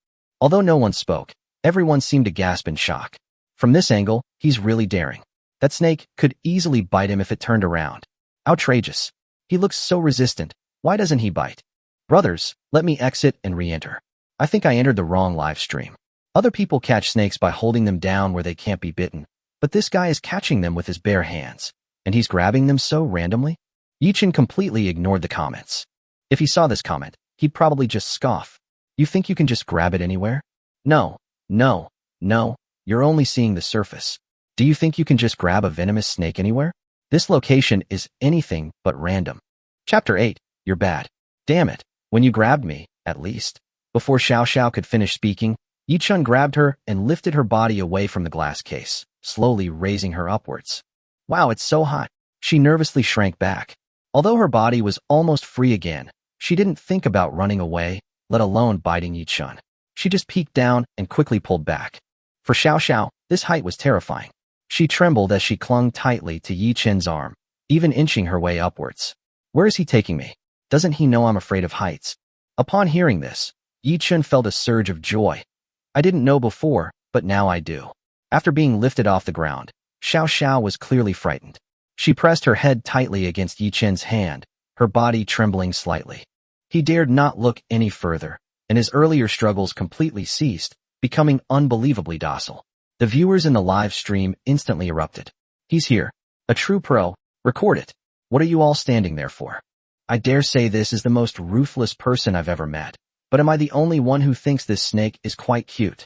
Although no one spoke, everyone seemed to gasp in shock. From this angle, he's really daring. That snake could easily bite him if it turned around. Outrageous. He looks so resistant. Why doesn't he bite? Brothers, let me exit and re-enter. I think I entered the wrong live stream. Other people catch snakes by holding them down where they can't be bitten, but this guy is catching them with his bare hands, and he's grabbing them so randomly? Yichen completely ignored the comments. If he saw this comment, he'd probably just scoff. You think you can just grab it anywhere? No, no, no, you're only seeing the surface. Do you think you can just grab a venomous snake anywhere? This location is anything but random. Chapter 8. You're bad. Damn it, when you grabbed me, at least. Before Shiao Sha could finish speaking, Yichen grabbed her and lifted her body away from the glass case, slowly raising her upwards. Wow, it's so hot. She nervously shrank back. Although her body was almost free again, she didn't think about running away, let alone biting Yichen. She just peeked down and quickly pulled back. For Shiao Sha, this height was terrifying. She trembled as she clung tightly to Yichen's arm, even inching her way upwards. Where is he taking me? Doesn't he know I'm afraid of heights? Upon hearing this, Yichen felt a surge of joy. I didn't know before, but now I do. After being lifted off the ground, Shiao Sha was clearly frightened. She pressed her head tightly against Yichen's hand, her body trembling slightly. He dared not look any further, and his earlier struggles completely ceased, becoming unbelievably docile. The viewers in the live stream instantly erupted. He's here. A true pro. Record it. What are you all standing there for? I dare say this is the most ruthless person I've ever met. But am I the only one who thinks this snake is quite cute?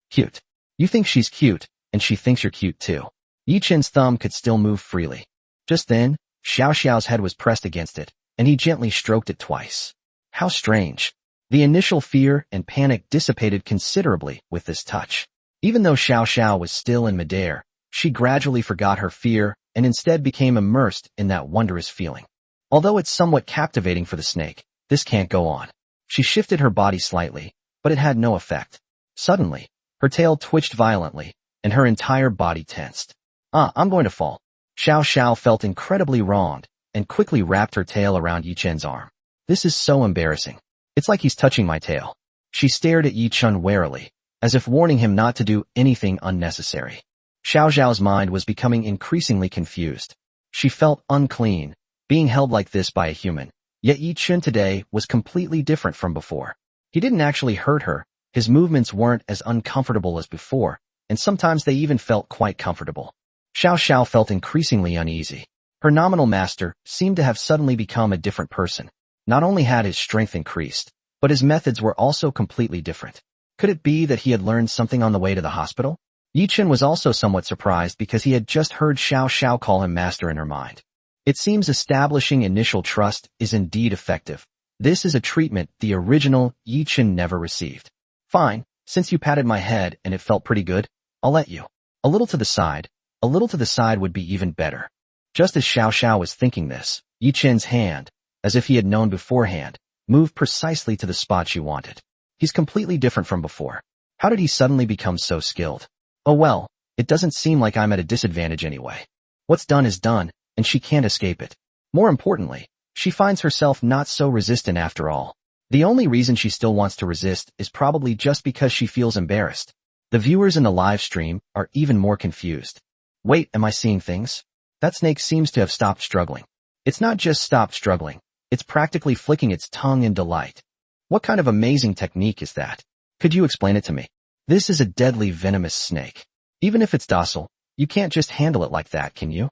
Cute. You think she's cute, and she thinks you're cute too. Yichen's thumb could still move freely. Just then, Xiao Xiao's head was pressed against it, and he gently stroked it twice. How strange. The initial fear and panic dissipated considerably with this touch. Even though Xiao Sha was still in midair, she gradually forgot her fear and instead became immersed in that wondrous feeling. Although it's somewhat captivating for the snake, this can't go on. She shifted her body slightly, but it had no effect. Suddenly, her tail twitched violently, and her entire body tensed. I'm going to fall. Xiao Sha felt incredibly wronged, and quickly wrapped her tail around Yichen's arm. This is so embarrassing. It's like he's touching my tail. She stared at Yichen warily, as if warning him not to do anything unnecessary. Xiao Zhao's mind was becoming increasingly confused. She felt unclean, being held like this by a human. Yet Yichen today was completely different from before. He didn't actually hurt her, his movements weren't as uncomfortable as before, and sometimes they even felt quite comfortable. Xiao Sha felt increasingly uneasy. Her nominal master seemed to have suddenly become a different person. Not only had his strength increased, but his methods were also completely different. Could it be that he had learned something on the way to the hospital? Yichen was also somewhat surprised because he had just heard Xiao Sha call him master in her mind. It seems establishing initial trust is indeed effective. This is a treatment the original Yichen never received. Fine, since you patted my head and it felt pretty good, I'll let you. A little to the side would be even better. Just as Xiao Sha was thinking this, Yichen's hand, as if he had known beforehand, moved precisely to the spot she wanted. He's completely different from before. How did he suddenly become so skilled? Oh well, it doesn't seem like I'm at a disadvantage anyway. What's done is done, and she can't escape it. More importantly, she finds herself not so resistant after all. The only reason she still wants to resist is probably just because she feels embarrassed. The viewers in the live stream are even more confused. Wait, am I seeing things? That snake seems to have stopped struggling. It's not just stopped struggling, it's practically flicking its tongue in delight. What kind of amazing technique is that? Could you explain it to me? This is a deadly venomous snake. Even if it's docile, you can't just handle it like that, can you?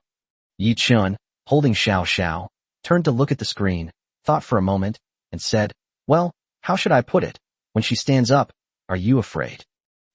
Yichen, holding Xiao Sha, turned to look at the screen, thought for a moment, and said, well, how should I put it? When she stands up, are you afraid?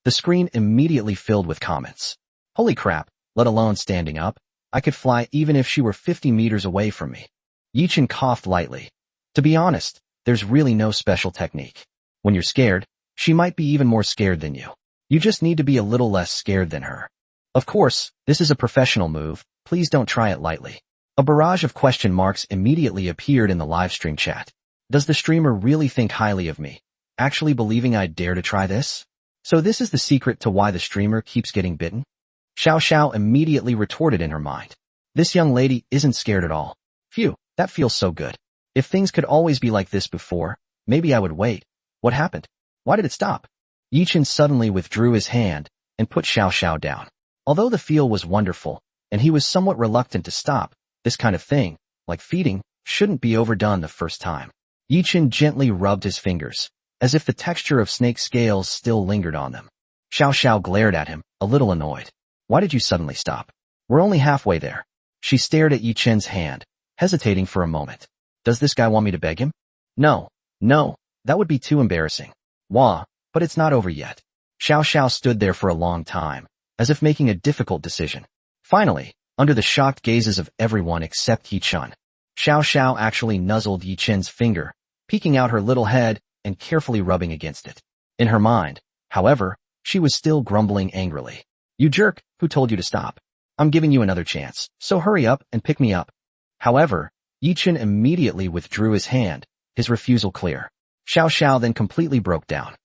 The screen immediately filled with comments. Holy crap, let alone standing up. I could fly even if she were 50 meters away from me. Yichen coughed lightly. To be honest, there's really no special technique. When you're scared, she might be even more scared than you. You just need to be a little less scared than her. Of course, this is a professional move, please don't try it lightly. A barrage of question marks immediately appeared in the livestream chat. Does the streamer really think highly of me? Actually believing I'd dare to try this? So this is the secret to why the streamer keeps getting bitten? Shiao Sha immediately retorted in her mind. This young lady isn't scared at all. Phew, that feels so good. If things could always be like this before, maybe I would wait. What happened? Why did it stop? Yichen suddenly withdrew his hand and put Shiao Sha down. Although the feel was wonderful, and he was somewhat reluctant to stop, this kind of thing, like feeding, shouldn't be overdone the first time. Yichen gently rubbed his fingers, as if the texture of snake scales still lingered on them. Shiao Sha glared at him, a little annoyed. Why did you suddenly stop? We're only halfway there. She stared at Yichen's hand, hesitating for a moment. Does this guy want me to beg him? No, that would be too embarrassing. Wah, but it's not over yet. Shiao Sha stood there for a long time, as if making a difficult decision. Finally, under the shocked gazes of everyone except Yichen, Shiao Sha actually nuzzled Yichen's finger, peeking out her little head and carefully rubbing against it. In her mind, however, she was still grumbling angrily. You jerk, who told you to stop? I'm giving you another chance, so hurry up and pick me up. However, Yichen immediately withdrew his hand, his refusal clear. Shiao Sha then completely broke down.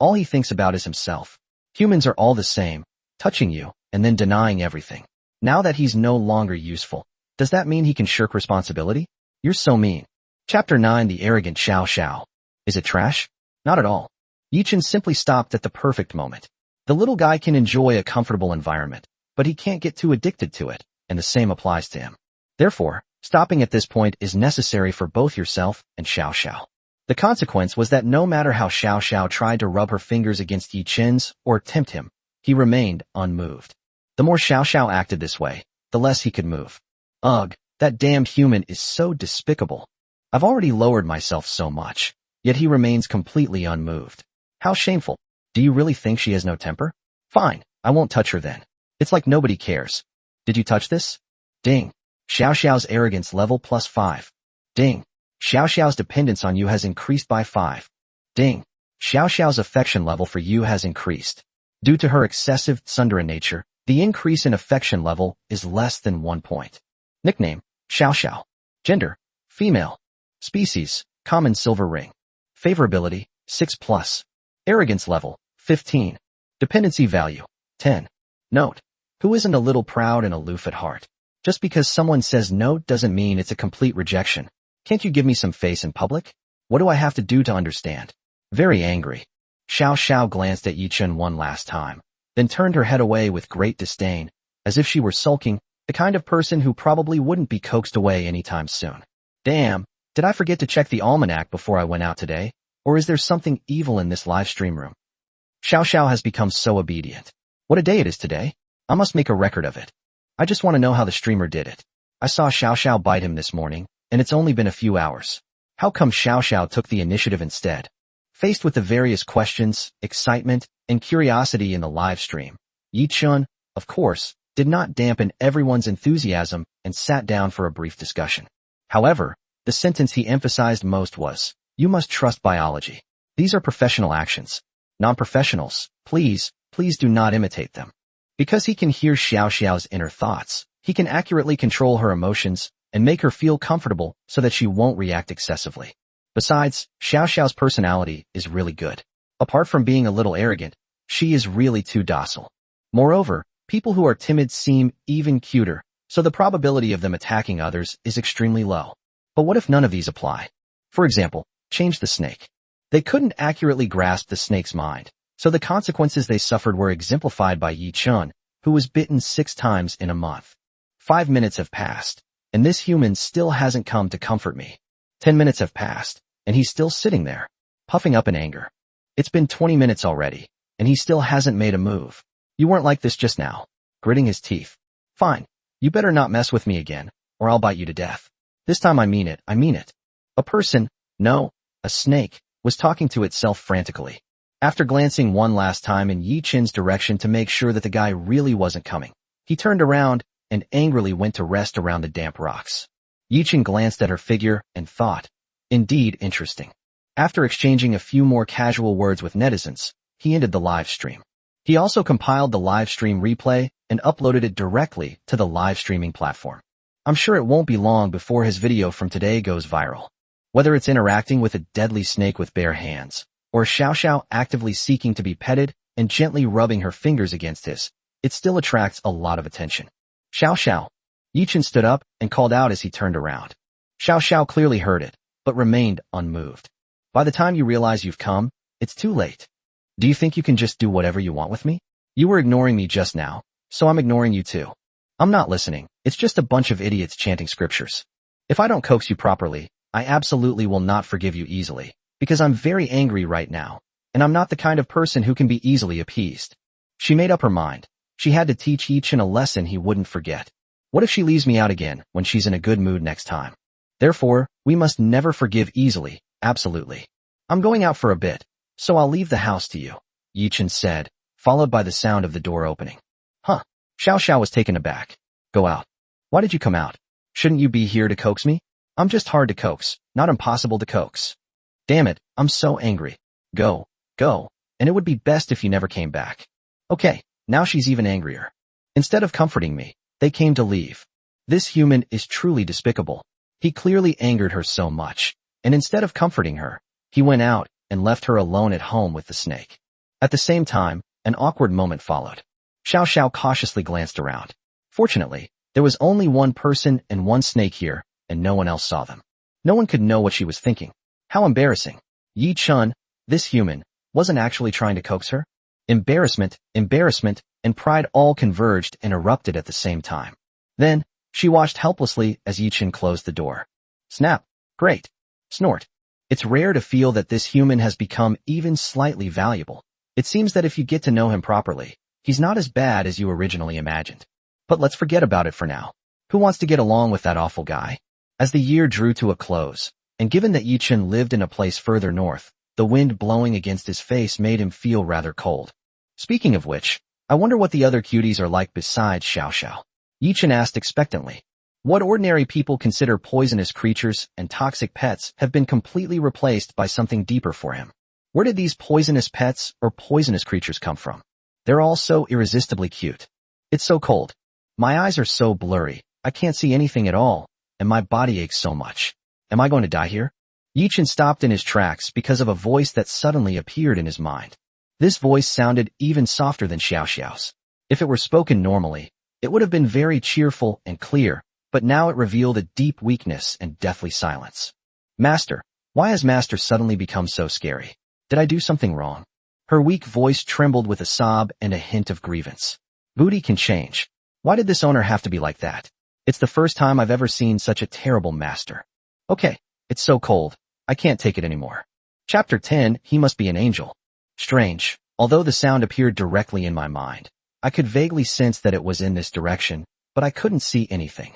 All he thinks about is himself. Humans are all the same, touching you, and then denying everything. Now that he's no longer useful, does that mean he can shirk responsibility? You're so mean. Chapter 9 The Arrogant Shiao Sha. Is it trash? Not at all. Yichen simply stopped at the perfect moment. The little guy can enjoy a comfortable environment, but he can't get too addicted to it, and the same applies to him. Therefore, stopping at this point is necessary for both yourself and Shiao Sha. The consequence was that no matter how Shiao Sha tried to rub her fingers against Yichen's or tempt him, he remained unmoved. The more Shiao Sha acted this way, the less he could move. Ugh, that damned human is so despicable. I've already lowered myself so much, yet he remains completely unmoved. How shameful. Do you really think she has no temper? Fine, I won't touch her then. It's like nobody cares. Did you touch this? Ding. Shiao Shao's arrogance level +5. Ding. Shiao Shao's dependence on you has increased by 5. Ding. Shiao Shao's affection level for you has increased. Due to her excessive tsundere nature, the increase in affection level is less than 1 point. Nickname, Shiao Sha. Gender, female. Species, common silver ring. Favorability, 6+. Arrogance level, 15. Dependency value, 10. Note, who isn't a little proud and aloof at heart? Just because someone says no doesn't mean it's a complete rejection. Can't you give me some face in public? What do I have to do to understand? Very angry. Shiao Sha glanced at Yichen one last time, then turned her head away with great disdain, as if she were sulking, the kind of person who probably wouldn't be coaxed away anytime soon. Damn, did I forget to check the almanac before I went out today? Or is there something evil in this live stream room? Shiao Sha has become so obedient. What a day it is today. I must make a record of it. I just want to know how the streamer did it. I saw Shiao Sha bite him this morning, and it's only been a few hours. How come Shiao Sha took the initiative instead? Faced with the various questions, excitement, and curiosity in the live stream, Yichen, of course, did not dampen everyone's enthusiasm and sat down for a brief discussion. However, the sentence he emphasized most was, you must trust biology. These are professional actions. Non-professionals, please do not imitate them. Because he can hear Shiao Sha's inner thoughts, he can accurately control her emotions and make her feel comfortable so that she won't react excessively. Besides, Shiao Sha's personality is really good. Apart from being a little arrogant, she is really too docile. Moreover, people who are timid seem even cuter, so the probability of them attacking others is extremely low. But what if none of these apply? For example, change the snake. They couldn't accurately grasp the snake's mind, so the consequences they suffered were exemplified by Yichen, who was bitten 6 times in a month. 5 minutes have passed, and this human still hasn't come to comfort me. 10 minutes have passed, and he's still sitting there, puffing up in anger. It's been 20 minutes already, and he still hasn't made a move. You weren't like this just now. Gritting his teeth. Fine, you better not mess with me again, or I'll bite you to death. This time I mean it. A person, no, a snake, was talking to itself frantically. After glancing one last time in Yichen's direction to make sure that the guy really wasn't coming, he turned around and angrily went to rest around the damp rocks. Yichen glanced at her figure and thought, Indeed interesting. After exchanging a few more casual words with netizens, he ended the live stream. He also compiled the live stream replay and uploaded it directly to the live streaming platform. I'm sure it won't be long before his video from today goes viral. Whether it's interacting with a deadly snake with bare hands, or Shiao Sha actively seeking to be petted and gently rubbing her fingers against his, it still attracts a lot of attention. Shiao Sha. Yichen stood up and called out as he turned around. Shiao Sha clearly heard it, but remained unmoved. By the time you realize you've come, it's too late. Do you think you can just do whatever you want with me? You were ignoring me just now, so I'm ignoring you too. I'm not listening, it's just a bunch of idiots chanting scriptures. If I don't coax you properly, I absolutely will not forgive you easily, because I'm very angry right now, and I'm not the kind of person who can be easily appeased. She made up her mind. She had to teach Yichen a lesson he wouldn't forget. What if she leaves me out again when she's in a good mood next time? Therefore, we must never forgive easily, absolutely. I'm going out for a bit, so I'll leave the house to you, Yichen said, followed by the sound of the door opening. Huh. Shiao Sha was taken aback. Go out. Why did you come out? Shouldn't you be here to coax me? I'm just hard to coax, not impossible to coax. Damn it, I'm so angry. Go, and it would be best if you never came back. Okay, now she's even angrier. Instead of comforting me, they came to leave. This human is truly despicable. He clearly angered her so much, and instead of comforting her, he went out and left her alone at home with the snake. At the same time, an awkward moment followed. Shiao Sha cautiously glanced around. Fortunately, there was only one person and one snake here, and no one else saw them. No one could know what she was thinking. How embarrassing. Yi Chun, this human, wasn't actually trying to coax her. Embarrassment, and pride all converged and erupted at the same time. Then, she watched helplessly as Yichen closed the door. Snap. Great. Snort. It's rare to feel that this human has become even slightly valuable. It seems that if you get to know him properly, he's not as bad as you originally imagined. But let's forget about it for now. Who wants to get along with that awful guy? As the year drew to a close, and given that Yichen lived in a place further north, the wind blowing against his face made him feel rather cold. Speaking of which, I wonder what the other cuties are like besides Shiao Sha. Yichen asked expectantly. What ordinary people consider poisonous creatures and toxic pets have been completely replaced by something deeper for him. Where did these poisonous pets or poisonous creatures come from? They're all so irresistibly cute. It's so cold. My eyes are so blurry, I can't see anything at all, and my body aches so much. Am I going to die here? Yichen stopped in his tracks because of a voice that suddenly appeared in his mind. This voice sounded even softer than Shiao Shao's. If it were spoken normally, it would have been very cheerful and clear, but now it revealed a deep weakness and deathly silence. Master, why has Master suddenly become so scary? Did I do something wrong? Her weak voice trembled with a sob and a hint of grievance. Booty can change. Why did this owner have to be like that? It's the first time I've ever seen such a terrible master. Okay, it's so cold, I can't take it anymore. Chapter 10, He Must Be an Angel. Strange, although the sound appeared directly in my mind, I could vaguely sense that it was in this direction, but I couldn't see anything.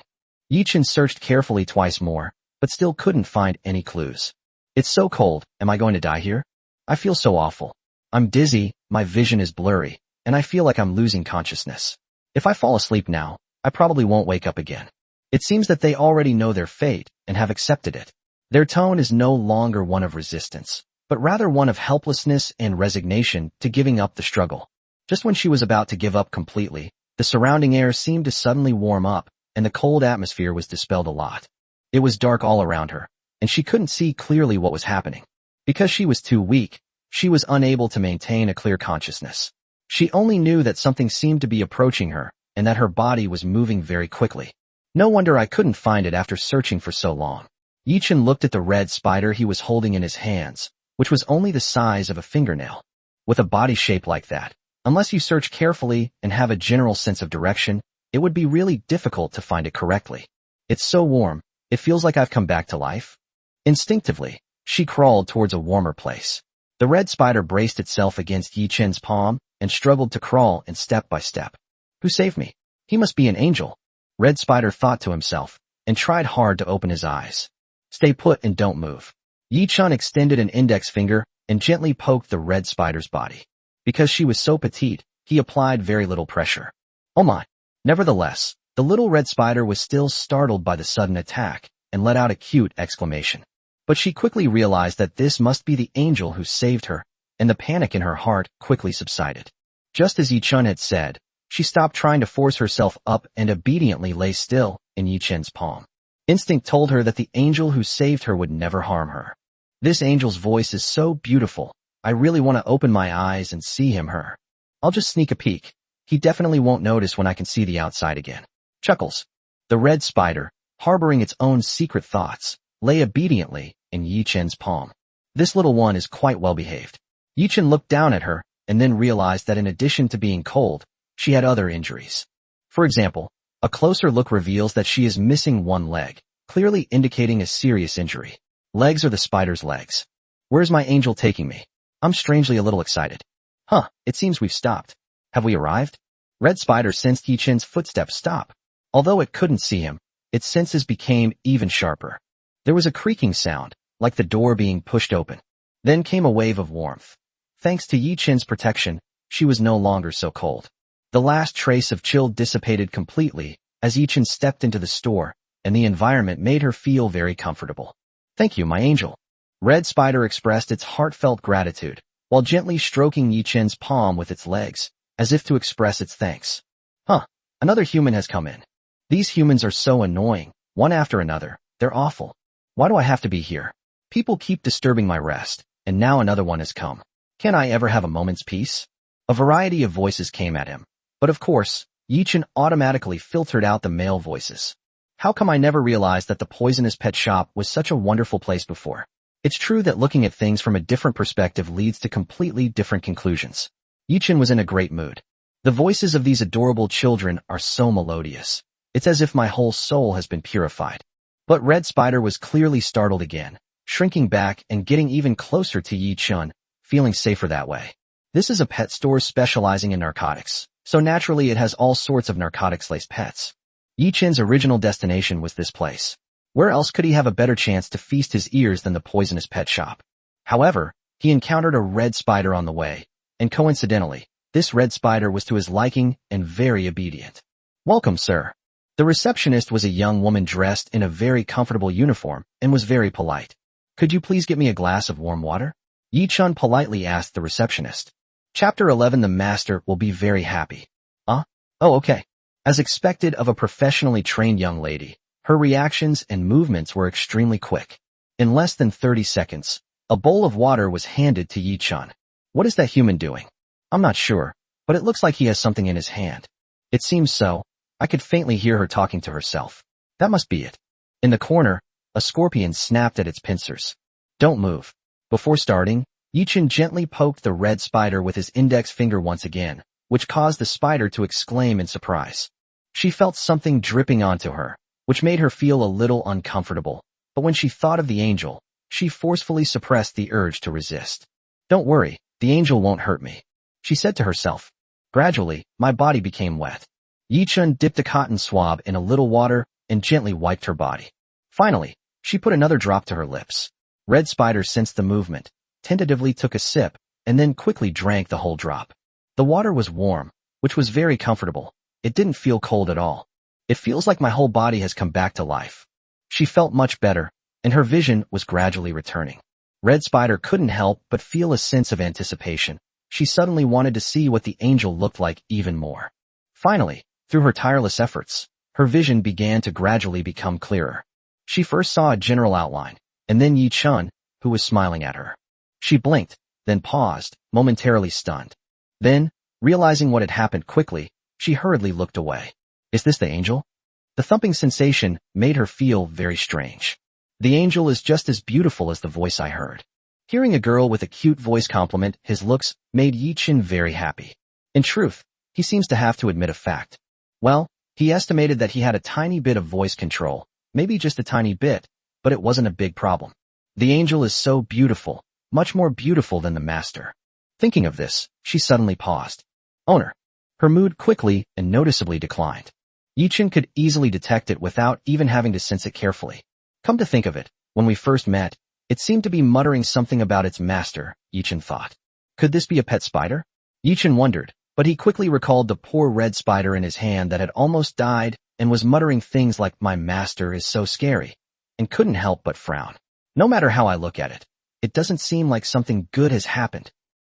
Yichen searched carefully twice more, but still couldn't find any clues. It's so cold, am I going to die here? I feel so awful. I'm dizzy, my vision is blurry, and I feel like I'm losing consciousness. If I fall asleep now, I probably won't wake up again. It seems that they already know their fate and have accepted it. Their tone is no longer one of resistance, but rather one of helplessness and resignation to giving up the struggle. Just when she was about to give up completely, the surrounding air seemed to suddenly warm up, and the cold atmosphere was dispelled a lot. It was dark all around her, and she couldn't see clearly what was happening. Because she was too weak, she was unable to maintain a clear consciousness. She only knew that something seemed to be approaching her, and that her body was moving very quickly. No wonder I couldn't find it after searching for so long. Yichen looked at the red spider he was holding in his hands, which was only the size of a fingernail. With a body shape like that, unless you search carefully and have a general sense of direction, it would be really difficult to find it correctly. It's so warm, it feels like I've come back to life. Instinctively, she crawled towards a warmer place. The red spider braced itself against Yichen's palm and struggled to crawl in step by step. Who saved me? He must be an angel. Red Spider thought to himself, and tried hard to open his eyes. Stay put and don't move. Yichen extended an index finger and gently poked the red spider's body. Because she was so petite, he applied very little pressure. Oh my! Nevertheless, the little red spider was still startled by the sudden attack, and let out a cute exclamation. But she quickly realized that this must be the angel who saved her, and the panic in her heart quickly subsided. Just as Yi Chun had said, she stopped trying to force herself up and obediently lay still in Yi Chun's palm. Instinct told her that the angel who saved her would never harm her. This angel's voice is so beautiful, I really want to open my eyes and see him/her. I'll just sneak a peek. He definitely won't notice when I can see the outside again. Chuckles. The red spider, harboring its own secret thoughts, lay obediently in Yi Chun's palm. This little one is quite well behaved. Yi Chun looked down at her and then realized that in addition to being cold, she had other injuries. For example, a closer look reveals that she is missing one leg, clearly indicating a serious injury. Legs are the spider's legs. Where's my angel taking me? I'm strangely a little excited. It seems we've stopped. Have we arrived? Red Spider sensed Yi Chun's footsteps stop. Although it couldn't see him, its senses became even sharper. There was a creaking sound, like the door being pushed open. Then came a wave of warmth. Thanks to Yi Chun's protection, she was no longer so cold. The last trace of chill dissipated completely as Yi Chun stepped into the store, and the environment made her feel very comfortable. Thank you, my angel. Red Spider expressed its heartfelt gratitude, while gently stroking Yi Chun's palm with its legs, as if to express its thanks. Another human has come in. These humans are so annoying, one after another, they're awful. Why do I have to be here? People keep disturbing my rest, and now another one has come. Can't I ever have a moment's peace? A variety of voices came at him, but of course, Yi Chun automatically filtered out the male voices. How come I never realized that the poisonous pet shop was such a wonderful place before? It's true that looking at things from a different perspective leads to completely different conclusions. Yi Chun was in a great mood. The voices of these adorable children are so melodious. It's as if my whole soul has been purified. But Red Spider was clearly startled again, shrinking back and getting even closer to Yi Chun, feeling safer that way. This is a pet store specializing in narcotics, so naturally it has all sorts of narcotics-laced pets. Yi Chun's original destination was this place. Where else could he have a better chance to feast his ears than the poisonous pet shop? However, he encountered a red spider on the way, and coincidentally, this red spider was to his liking and very obedient. Welcome, sir. The receptionist was a young woman dressed in a very comfortable uniform and was very polite. Could you please get me a glass of warm water? Yi Chun politely asked the receptionist. Chapter 11. The master will be very happy. Oh, okay. As expected of a professionally trained young lady, her reactions and movements were extremely quick. In less than 30 seconds, a bowl of water was handed to Yi Chun. What is that human doing? I'm not sure, but it looks like he has something in his hand. It seems so. I could faintly hear her talking to herself. That must be it. In the corner, a scorpion snapped at its pincers. Don't move. Before starting, Yi Chun gently poked the red spider with his index finger once again, which caused the spider to exclaim in surprise. She felt something dripping onto her, which made her feel a little uncomfortable, but when she thought of the angel, she forcefully suppressed the urge to resist. Don't worry, the angel won't hurt me, she said to herself. Gradually, my body became wet. Yi Chun dipped a cotton swab in a little water and gently wiped her body. Finally, she put another drop to her lips. Red Spider sensed the movement, tentatively took a sip, and then quickly drank the whole drop. The water was warm, which was very comfortable. It didn't feel cold at all. It feels like my whole body has come back to life. She felt much better, and her vision was gradually returning. Red Spider couldn't help but feel a sense of anticipation. She suddenly wanted to see what the angel looked like even more. Finally, through her tireless efforts, her vision began to gradually become clearer. She first saw a general outline, and then Yi Chun, who was smiling at her. She blinked, then paused, momentarily stunned. Then, realizing what had happened quickly, she hurriedly looked away. Is this the angel? The thumping sensation made her feel very strange. The angel is just as beautiful as the voice I heard. Hearing a girl with a cute voice compliment his looks made Yi Chun very happy. In truth, he seems to have to admit a fact. Well, he estimated that he had a tiny bit of voice control, maybe just a tiny bit, but it wasn't a big problem. The angel is so beautiful, much more beautiful than the master. Thinking of this, she suddenly paused. Owner. Her mood quickly and noticeably declined. Yi Chun could easily detect it without even having to sense it carefully. Come to think of it, when we first met, it seemed to be muttering something about its master, Yi Chun thought. Could this be a pet spider? Yi Chun wondered, but he quickly recalled the poor red spider in his hand that had almost died and was muttering things like my master is so scary, and couldn't help but frown. No matter how I look at it, it doesn't seem like something good has happened.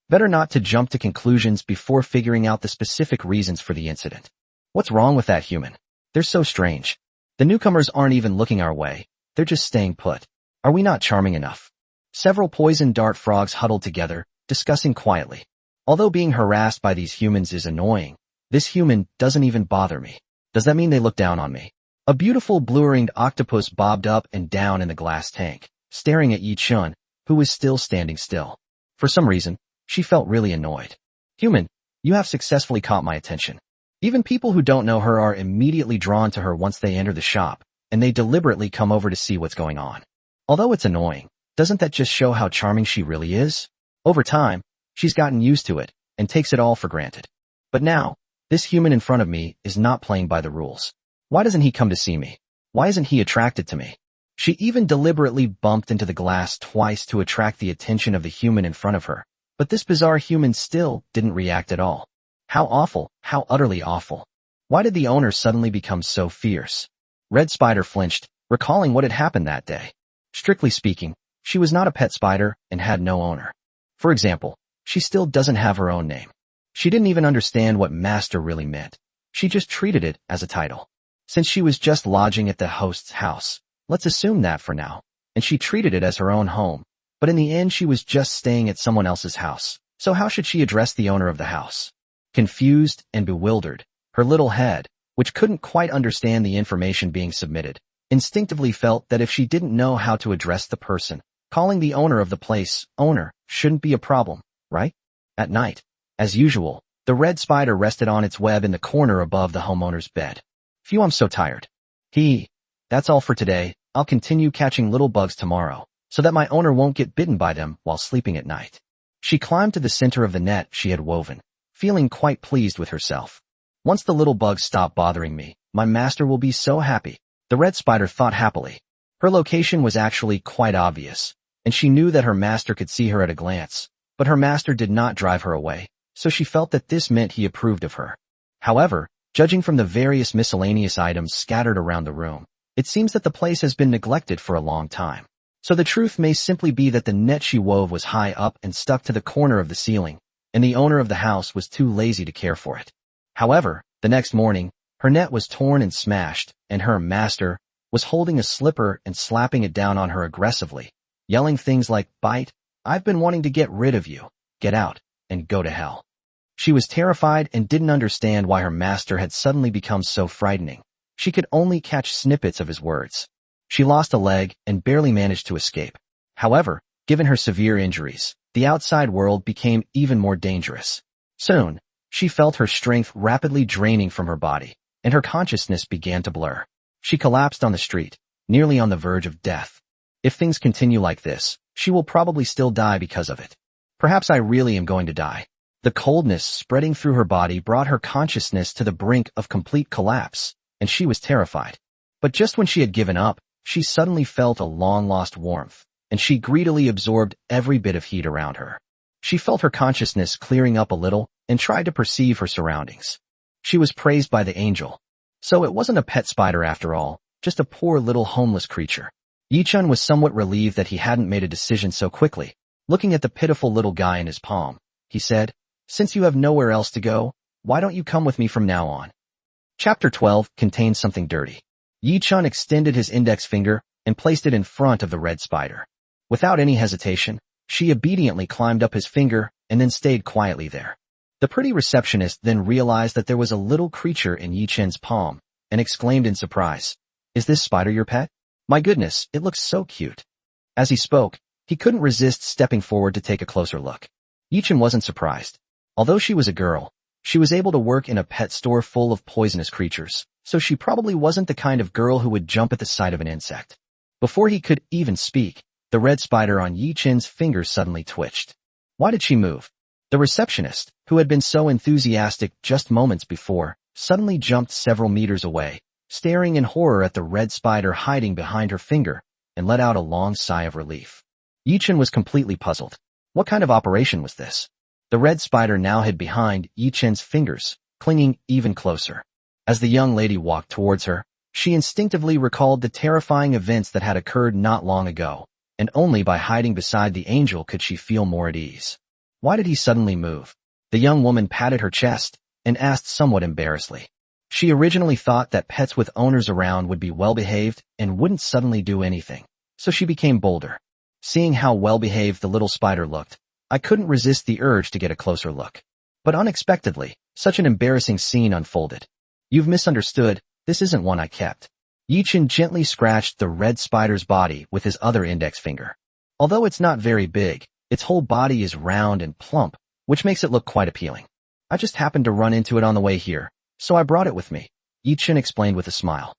Better not to jump to conclusions before figuring out the specific reasons for the incident. What's wrong with that human? They're so strange. The newcomers aren't even looking our way. They're just staying put. Are we not charming enough? Several poison dart frogs huddled together, discussing quietly. Although being harassed by these humans is annoying, this human doesn't even bother me. Does that mean they look down on me? A beautiful blue-ringed octopus bobbed up and down in the glass tank, staring at Yi Chun, who was still standing still. For some reason, she felt really annoyed. Human, you have successfully caught my attention. Even people who don't know her are immediately drawn to her once they enter the shop, and they deliberately come over to see what's going on. Although it's annoying, doesn't that just show how charming she really is? Over time, she's gotten used to it, and takes it all for granted. But now, this human in front of me is not playing by the rules. Why doesn't he come to see me? Why isn't he attracted to me? She even deliberately bumped into the glass twice to attract the attention of the human in front of her, but this bizarre human still didn't react at all. How awful, how utterly awful. Why did the owner suddenly become so fierce? Red Spider flinched, recalling what had happened that day. Strictly speaking, she was not a pet spider and had no owner. For example, she still doesn't have her own name. She didn't even understand what master really meant. She just treated it as a title. Since she was just lodging at the host's house, let's assume that for now, and she treated it as her own home, but in the end she was just staying at someone else's house. So how should she address the owner of the house? Confused and bewildered, her little head, which couldn't quite understand the information being submitted, instinctively felt that if she didn't know how to address the person, calling the owner of the place owner shouldn't be a problem, right? At night, as usual, the red spider rested on its web in the corner above the homeowner's bed. Phew, I'm so tired. That's all for today. I'll continue catching little bugs tomorrow, so that my owner won't get bitten by them while sleeping at night. She climbed to the center of the net she had woven, feeling quite pleased with herself. Once the little bugs stop bothering me, my master will be so happy, the red spider thought happily. Her location was actually quite obvious, and she knew that her master could see her at a glance, but her master did not drive her away, so she felt that this meant he approved of her. However, judging from the various miscellaneous items scattered around the room, it seems that the place has been neglected for a long time. So the truth may simply be that the net she wove was high up and stuck to the corner of the ceiling, and the owner of the house was too lazy to care for it. However, the next morning, her net was torn and smashed, and her master was holding a slipper and slapping it down on her aggressively, yelling things like, "Bite, I've been wanting to get rid of you, get out, and go to hell." She was terrified and didn't understand why her master had suddenly become so frightening. She could only catch snippets of his words. She lost a leg and barely managed to escape. However, given her severe injuries, the outside world became even more dangerous. Soon, she felt her strength rapidly draining from her body, and her consciousness began to blur. She collapsed on the street, nearly on the verge of death. If things continue like this, she will probably still die because of it. Perhaps I really am going to die. The coldness spreading through her body brought her consciousness to the brink of complete collapse, and she was terrified. But just when she had given up, she suddenly felt a long-lost warmth, and she greedily absorbed every bit of heat around her. She felt her consciousness clearing up a little and tried to perceive her surroundings. She was praised by the angel. So it wasn't a pet spider after all, just a poor little homeless creature. Yi-chun was somewhat relieved that he hadn't made a decision so quickly. Looking at the pitiful little guy in his palm, he said, "Since you have nowhere else to go, why don't you come with me from now on?" Chapter 12 contains something dirty. Yi-chun extended his index finger and placed it in front of the red spider. Without any hesitation, she obediently climbed up his finger and then stayed quietly there. The pretty receptionist then realized that there was a little creature in Yi-chun's palm and exclaimed in surprise, "Is this spider your pet? My goodness, it looks so cute." As he spoke, he couldn't resist stepping forward to take a closer look. Yi-chun wasn't surprised. Although she was a girl, she was able to work in a pet store full of poisonous creatures, so she probably wasn't the kind of girl who would jump at the sight of an insect. Before he could even speak, the red spider on Yi-chun's finger suddenly twitched. Why did she move? The receptionist, who had been so enthusiastic just moments before, suddenly jumped several meters away, staring in horror at the red spider hiding behind her finger, and let out a long sigh of relief. Yi-chun was completely puzzled. What kind of operation was this? The red spider now hid behind Yi-chun's fingers, clinging even closer. As the young lady walked towards her, she instinctively recalled the terrifying events that had occurred not long ago, and only by hiding beside the angel could she feel more at ease. Why did he suddenly move? The young woman patted her chest and asked somewhat embarrassedly. She originally thought that pets with owners around would be well-behaved and wouldn't suddenly do anything, so she became bolder. Seeing how well-behaved the little spider looked, I couldn't resist the urge to get a closer look. But unexpectedly, such an embarrassing scene unfolded. You've misunderstood, this isn't one I kept. Yi-chin gently scratched the red spider's body with his other index finger. Although it's not very big, its whole body is round and plump, which makes it look quite appealing. I just happened to run into it on the way here, so I brought it with me, Yi-chin explained with a smile.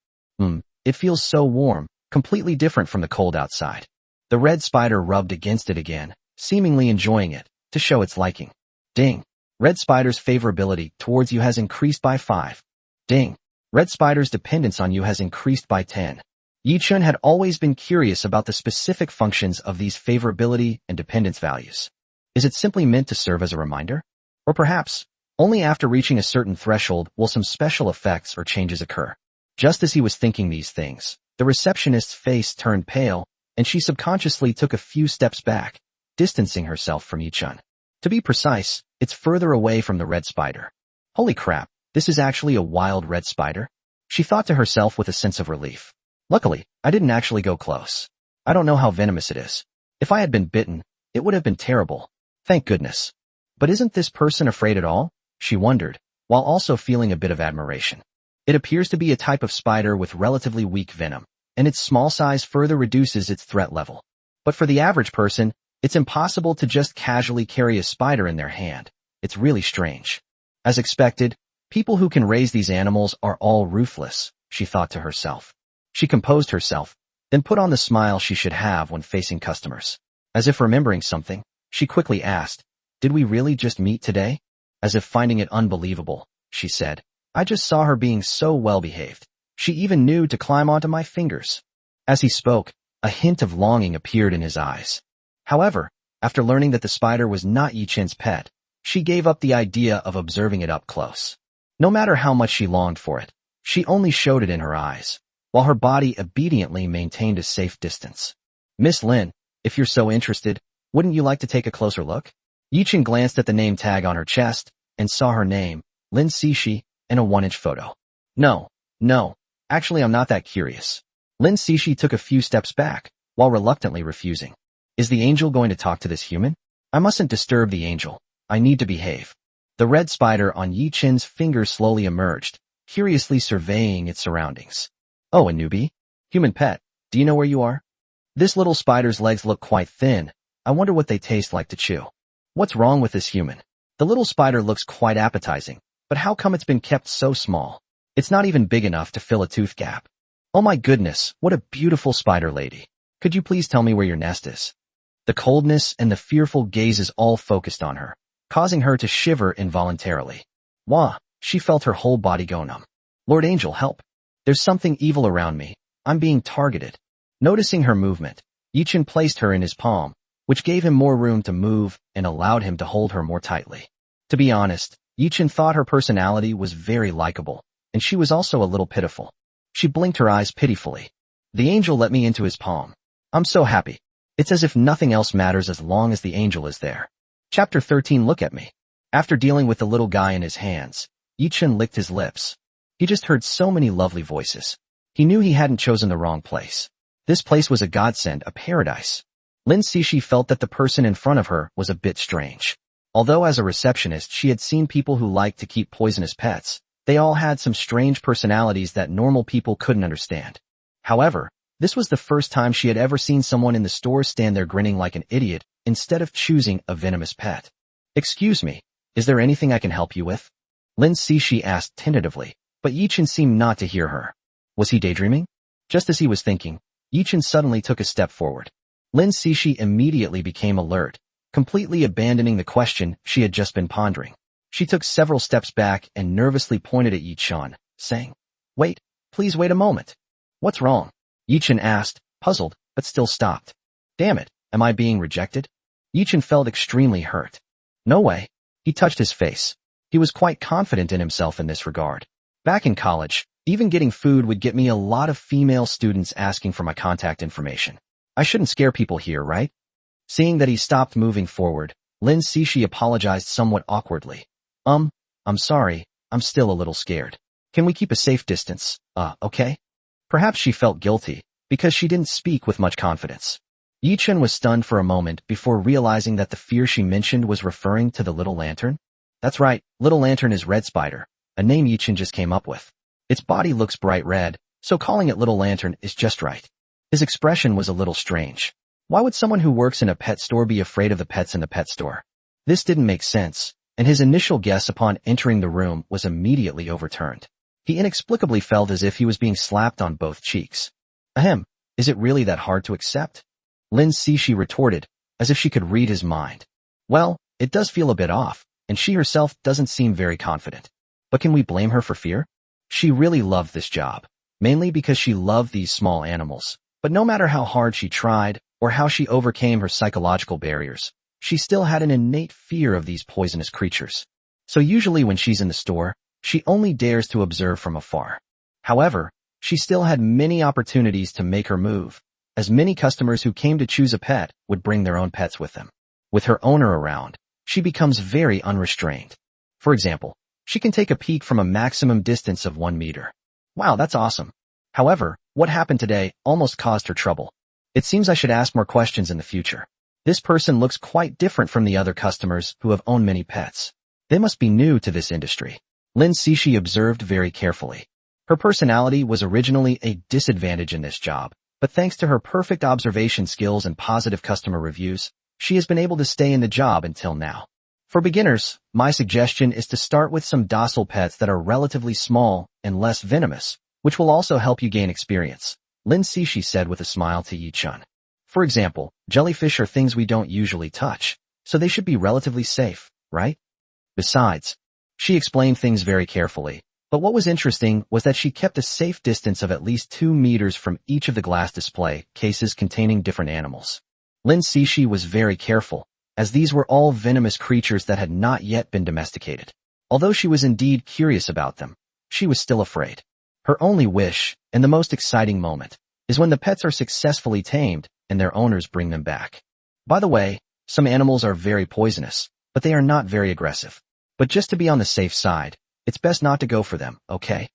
It feels so warm, completely different from the cold outside. The red spider rubbed against it again, seemingly enjoying it, to show its liking. Ding. Red spider's favorability towards you has increased by 5. Ding. Red spider's dependence on you has increased by 10. Yi-chin had always been curious about the specific functions of these favorability and dependence values. Is it simply meant to serve as a reminder? Or perhaps, only after reaching a certain threshold will some special effects or changes occur? Just as he was thinking these things, the receptionist's face turned pale, and she subconsciously took a few steps back, distancing herself from Yi-chin. To be precise, it's further away from the red spider. Holy crap, this is actually a wild red spider? She thought to herself with a sense of relief. Luckily, I didn't actually go close. I don't know how venomous it is. If I had been bitten, it would have been terrible. Thank goodness. But isn't this person afraid at all? She wondered, while also feeling a bit of admiration. It appears to be a type of spider with relatively weak venom, and its small size further reduces its threat level. But for the average person, it's impossible to just casually carry a spider in their hand. It's really strange. As expected, people who can raise these animals are all ruthless, she thought to herself. She composed herself, then put on the smile she should have when facing customers. As if remembering something, she quickly asked, "Did we really just meet today?" As if finding it unbelievable, she said, "I just saw her being so well-behaved. She even knew to climb onto my fingers." As he spoke, a hint of longing appeared in his eyes. However, after learning that the spider was not Yi-chin's pet, she gave up the idea of observing it up close. No matter how much she longed for it, she only showed it in her eyes, while her body obediently maintained a safe distance. "Miss Lin, if you're so interested, wouldn't you like to take a closer look?" Yi-chin glanced at the name tag on her chest and saw her name, Lin Cixi, and a 1-inch photo. No, actually I'm not that curious. Lin Cixi took a few steps back, while reluctantly refusing. Is the angel going to talk to this human? I mustn't disturb the angel. I need to behave. The red spider on Yi-chin's finger slowly emerged, curiously surveying its surroundings. Oh, a newbie? Human pet, do you know where you are? This little spider's legs look quite thin. I wonder what they taste like to chew. What's wrong with this human? The little spider looks quite appetizing, but how come it's been kept so small? It's not even big enough to fill a tooth gap. Oh my goodness, what a beautiful spider lady. Could you please tell me where your nest is? The coldness and the fearful gazes all focused on her, causing her to shiver involuntarily. Wah, she felt her whole body go numb. Lord Angel, help. There's something evil around me. I'm being targeted. Noticing her movement, Yi-chin placed her in his palm, which gave him more room to move and allowed him to hold her more tightly. To be honest, Yi-chin thought her personality was very likable, and she was also a little pitiful. She blinked her eyes pitifully. The angel let me into his palm. I'm so happy. It's as if nothing else matters as long as the angel is there. Chapter 13. Look at me. After dealing with the little guy in his hands, Yi-chin licked his lips. He just heard so many lovely voices. He knew he hadn't chosen the wrong place. This place was a godsend, a paradise. Lin Cixi felt that the person in front of her was a bit strange. Although as a receptionist she had seen people who liked to keep poisonous pets, they all had some strange personalities that normal people couldn't understand. However, this was the first time she had ever seen someone in the store stand there grinning like an idiot instead of choosing a venomous pet. Excuse me, is there anything I can help you with? Lin Cixi asked tentatively, but Yi-chin seemed not to hear her. Was he daydreaming? Just as he was thinking, Yi-chin suddenly took a step forward. Lin Cixi immediately became alert, completely abandoning the question she had just been pondering. She took several steps back and nervously pointed at Yi-chin, saying, "Wait, please wait a moment." "What's wrong?" Yi-chin asked, puzzled, but still stopped. "Damn it, am I being rejected?" Yi-chin felt extremely hurt. No way. He touched his face. He was quite confident in himself in this regard. Back in college, even getting food would get me a lot of female students asking for my contact information. I shouldn't scare people here, right? Seeing that he stopped moving forward, Lin Cixi apologized somewhat awkwardly. I'm sorry, I'm still a little scared. Can we keep a safe distance, okay? Perhaps she felt guilty, because she didn't speak with much confidence. Yichen was stunned for a moment before realizing that the fear she mentioned was referring to the little lantern. That's right, little lantern is red spider, a name Yichen just came up with. Its body looks bright red, so calling it little lantern is just right. His expression was a little strange. Why would someone who works in a pet store be afraid of the pets in the pet store? This didn't make sense, and his initial guess upon entering the room was immediately overturned. He inexplicably felt as if he was being slapped on both cheeks. Ahem, is it really that hard to accept? Lin Cixi retorted, as if she could read his mind. Well, it does feel a bit off, and she herself doesn't seem very confident. But can we blame her for fear? She really loved this job, mainly because she loved these small animals. But no matter how hard she tried, or how she overcame her psychological barriers, she still had an innate fear of these poisonous creatures. So usually when she's in the store, she only dares to observe from afar. However, she still had many opportunities to make her move, as many customers who came to choose a pet would bring their own pets with them. With her owner around, she becomes very unrestrained. For example, she can take a peek from a maximum distance of 1 meter. Wow, that's awesome. However, what happened today almost caused her trouble. It seems I should ask more questions in the future. This person looks quite different from the other customers who have owned many pets. They must be new to this industry. Lin Cixi observed very carefully. Her personality was originally a disadvantage in this job, but thanks to her perfect observation skills and positive customer reviews, she has been able to stay in the job until now. For beginners, my suggestion is to start with some docile pets that are relatively small and less venomous, which will also help you gain experience, Lin Cixi said with a smile to Yichun. For example, jellyfish are things we don't usually touch, so they should be relatively safe, right? Besides, she explained things very carefully, but what was interesting was that she kept a safe distance of at least 2 meters from each of the glass display cases containing different animals. Lin Cixi was very careful, as these were all venomous creatures that had not yet been domesticated. Although she was indeed curious about them, she was still afraid. Her only wish, and the most exciting moment, is when the pets are successfully tamed and their owners bring them back. By the way, some animals are very poisonous, but they are not very aggressive. But just to be on the safe side, it's best not to go for them, okay?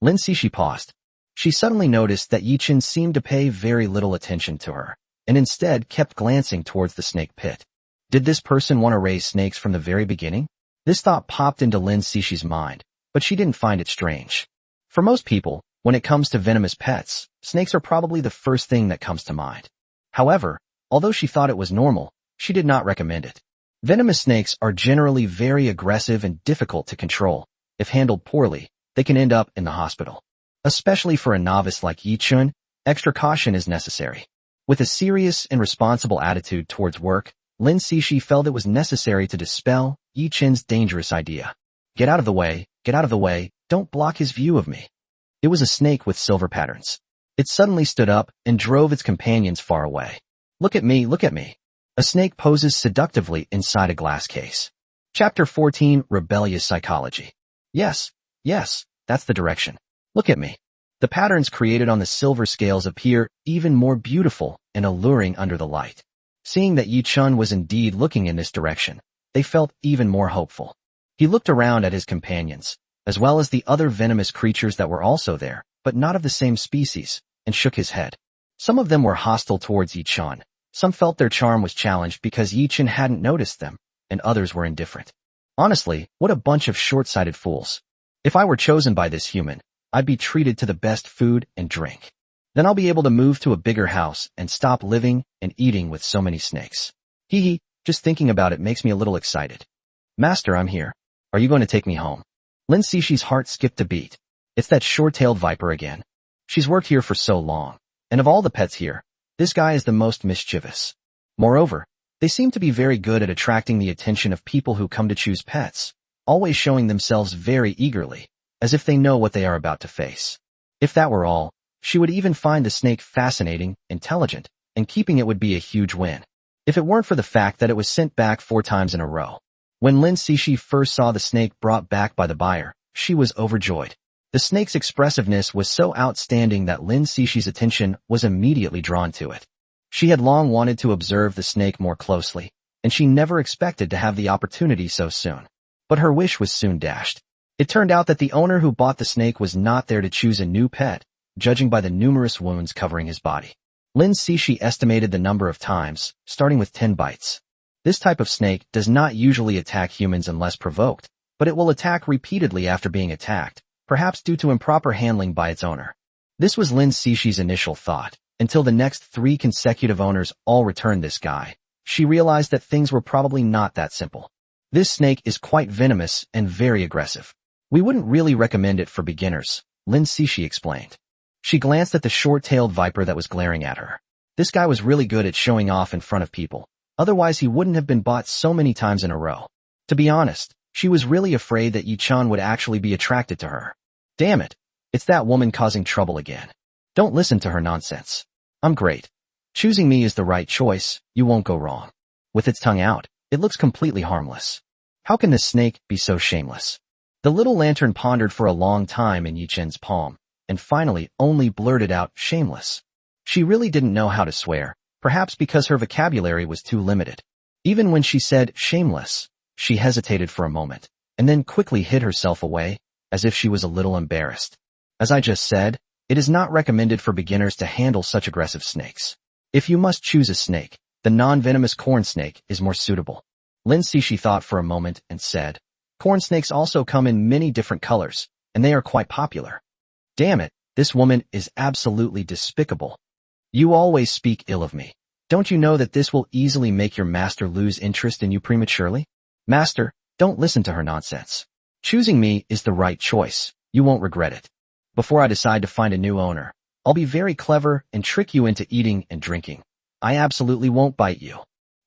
Lin Cixi paused. She suddenly noticed that Yichen seemed to pay very little attention to her, and instead kept glancing towards the snake pit. Did this person want to raise snakes from the very beginning? This thought popped into Lin Cixi's mind, but she didn't find it strange. For most people, when it comes to venomous pets, snakes are probably the first thing that comes to mind. However, although she thought it was normal, she did not recommend it. Venomous snakes are generally very aggressive and difficult to control. If handled poorly, they can end up in the hospital. Especially for a novice like Yichun, extra caution is necessary. With a serious and responsible attitude towards work, Lin Cixi felt it was necessary to dispel Yichun's dangerous idea. Get out of the way, don't block his view of me. It was a snake with silver patterns. It suddenly stood up and drove its companions far away. Look at me. A snake poses seductively inside a glass case. Chapter 14, Rebellious Psychology. Yes, that's the direction. Look at me. The patterns created on the silver scales appear even more beautiful and alluring under the light. Seeing that Yichun was indeed looking in this direction, they felt even more hopeful. He looked around at his companions, as well as the other venomous creatures that were also there, but not of the same species, and shook his head. Some of them were hostile towards Yichun. Some felt their charm was challenged because Yichun hadn't noticed them, and others were indifferent. Honestly, what a bunch of short-sighted fools. If I were chosen by this human, I'd be treated to the best food and drink. Then I'll be able to move to a bigger house and stop living and eating with so many snakes. Hee, just thinking about it makes me a little excited. Master, I'm here. Are you going to take me home? Lin Cixi's heart skipped a beat. It's that short-tailed viper again. She's worked here for so long, and of all the pets here, this guy is the most mischievous. Moreover, they seem to be very good at attracting the attention of people who come to choose pets, always showing themselves very eagerly, as if they know what they are about to face. If that were all, she would even find the snake fascinating, intelligent, and keeping it would be a huge win. If it weren't for the fact that it was sent back 4 times in a row. When Lin Cixi first saw the snake brought back by the buyer, she was overjoyed. The snake's expressiveness was so outstanding that Lin Cixi's attention was immediately drawn to it. She had long wanted to observe the snake more closely, and she never expected to have the opportunity so soon. But her wish was soon dashed. It turned out that the owner who bought the snake was not there to choose a new pet, judging by the numerous wounds covering his body. Lin Cixi estimated the number of times, starting with 10 bites. This type of snake does not usually attack humans unless provoked, but it will attack repeatedly after being attacked, perhaps due to improper handling by its owner. This was Lin Cixi's initial thought, until the next 3 consecutive owners all returned this guy. She realized that things were probably not that simple. This snake is quite venomous and very aggressive. We wouldn't really recommend it for beginners, Lin Cixi explained. She glanced at the short-tailed viper that was glaring at her. This guy was really good at showing off in front of people. Otherwise he wouldn't have been bought so many times in a row. To be honest, she was really afraid that Yi-chan would actually be attracted to her. Damn it, it's that woman causing trouble again. Don't listen to her nonsense. I'm great. Choosing me is the right choice, you won't go wrong. With its tongue out, it looks completely harmless. How can this snake be so shameless? The little lantern pondered for a long time in Yi-chan's palm, and finally only blurted out, shameless. She really didn't know how to swear, perhaps because her vocabulary was too limited. Even when she said shameless, she hesitated for a moment, and then quickly hid herself away, as if she was a little embarrassed. As I just said, it is not recommended for beginners to handle such aggressive snakes. If you must choose a snake, the non-venomous corn snake is more suitable. Lin Cixi thought for a moment and said, corn snakes also come in many different colors, and they are quite popular. Damn it, this woman is absolutely despicable. You always speak ill of me. Don't you know that this will easily make your master lose interest in you prematurely? Master, don't listen to her nonsense. Choosing me is the right choice. You won't regret it. Before I decide to find a new owner, I'll be very clever and trick you into eating and drinking. I absolutely won't bite you.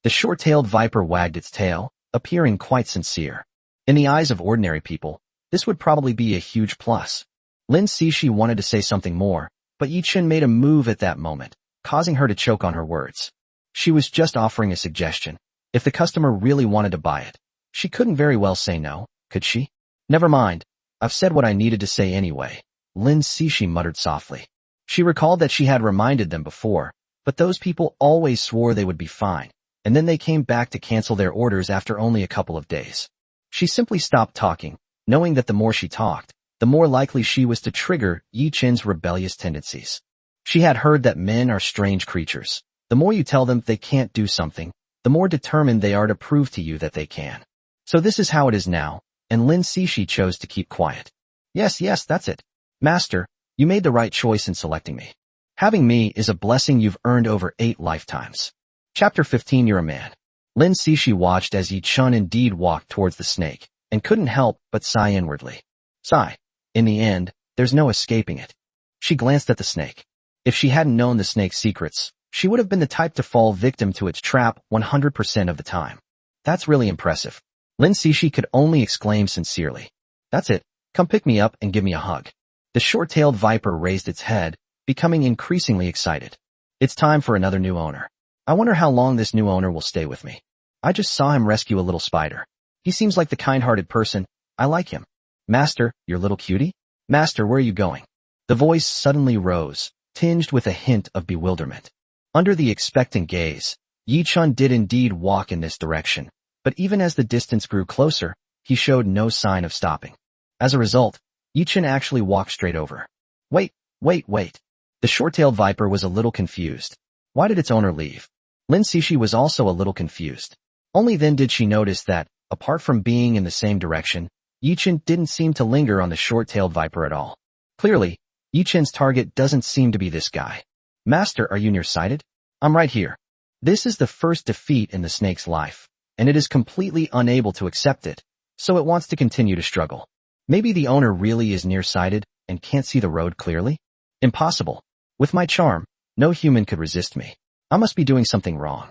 The short-tailed viper wagged its tail, appearing quite sincere. In the eyes of ordinary people, this would probably be a huge plus. Lin Cixi wanted to say something more, but Yi-chan made a move at that moment, causing her to choke on her words. She was just offering a suggestion. If the customer really wanted to buy it, she couldn't very well say no, could she? Never mind. I've said what I needed to say anyway, Lin Cixi muttered softly. She recalled that she had reminded them before, but those people always swore they would be fine, and then they came back to cancel their orders after only a couple of days. She simply stopped talking, knowing that the more she talked, the more likely she was to trigger Yi-chan's rebellious tendencies. She had heard that men are strange creatures. The more you tell them they can't do something, the more determined they are to prove to you that they can. So this is how it is now, and Lin Cixi chose to keep quiet. Yes, that's it. Master, you made the right choice in selecting me. Having me is a blessing you've earned over 8 lifetimes. Chapter 15 You're a man. Lin Cixi watched as Yi-chan indeed walked towards the snake, and couldn't help but sigh inwardly. Sigh. In the end, there's no escaping it. She glanced at the snake. If she hadn't known the snake's secrets, she would have been the type to fall victim to its trap 100% of the time. That's really impressive. Lin Cixi could only exclaim sincerely. That's it. Come pick me up and give me a hug. The short-tailed viper raised its head, becoming increasingly excited. It's time for another new owner. I wonder how long this new owner will stay with me. I just saw him rescue a little spider. He seems like the kind-hearted person. I like him. Master, your little cutie? Master, where are you going? The voice suddenly rose, tinged with a hint of bewilderment. Under the expectant gaze, Yi-chan did indeed walk in this direction, but even as the distance grew closer, he showed no sign of stopping. As a result, Yi-chan actually walked straight over. Wait. The short-tailed viper was a little confused. Why did its owner leave? Lin Cixi was also a little confused. Only then did she notice that, apart from being in the same direction, Yi-chan didn't seem to linger on the short-tailed viper at all. Clearly, Yi-chan's target doesn't seem to be this guy. Master, are you nearsighted? I'm right here. This is the first defeat in the snake's life, and it is completely unable to accept it, so it wants to continue to struggle. Maybe the owner really is nearsighted and can't see the road clearly? Impossible. With my charm, no human could resist me. I must be doing something wrong.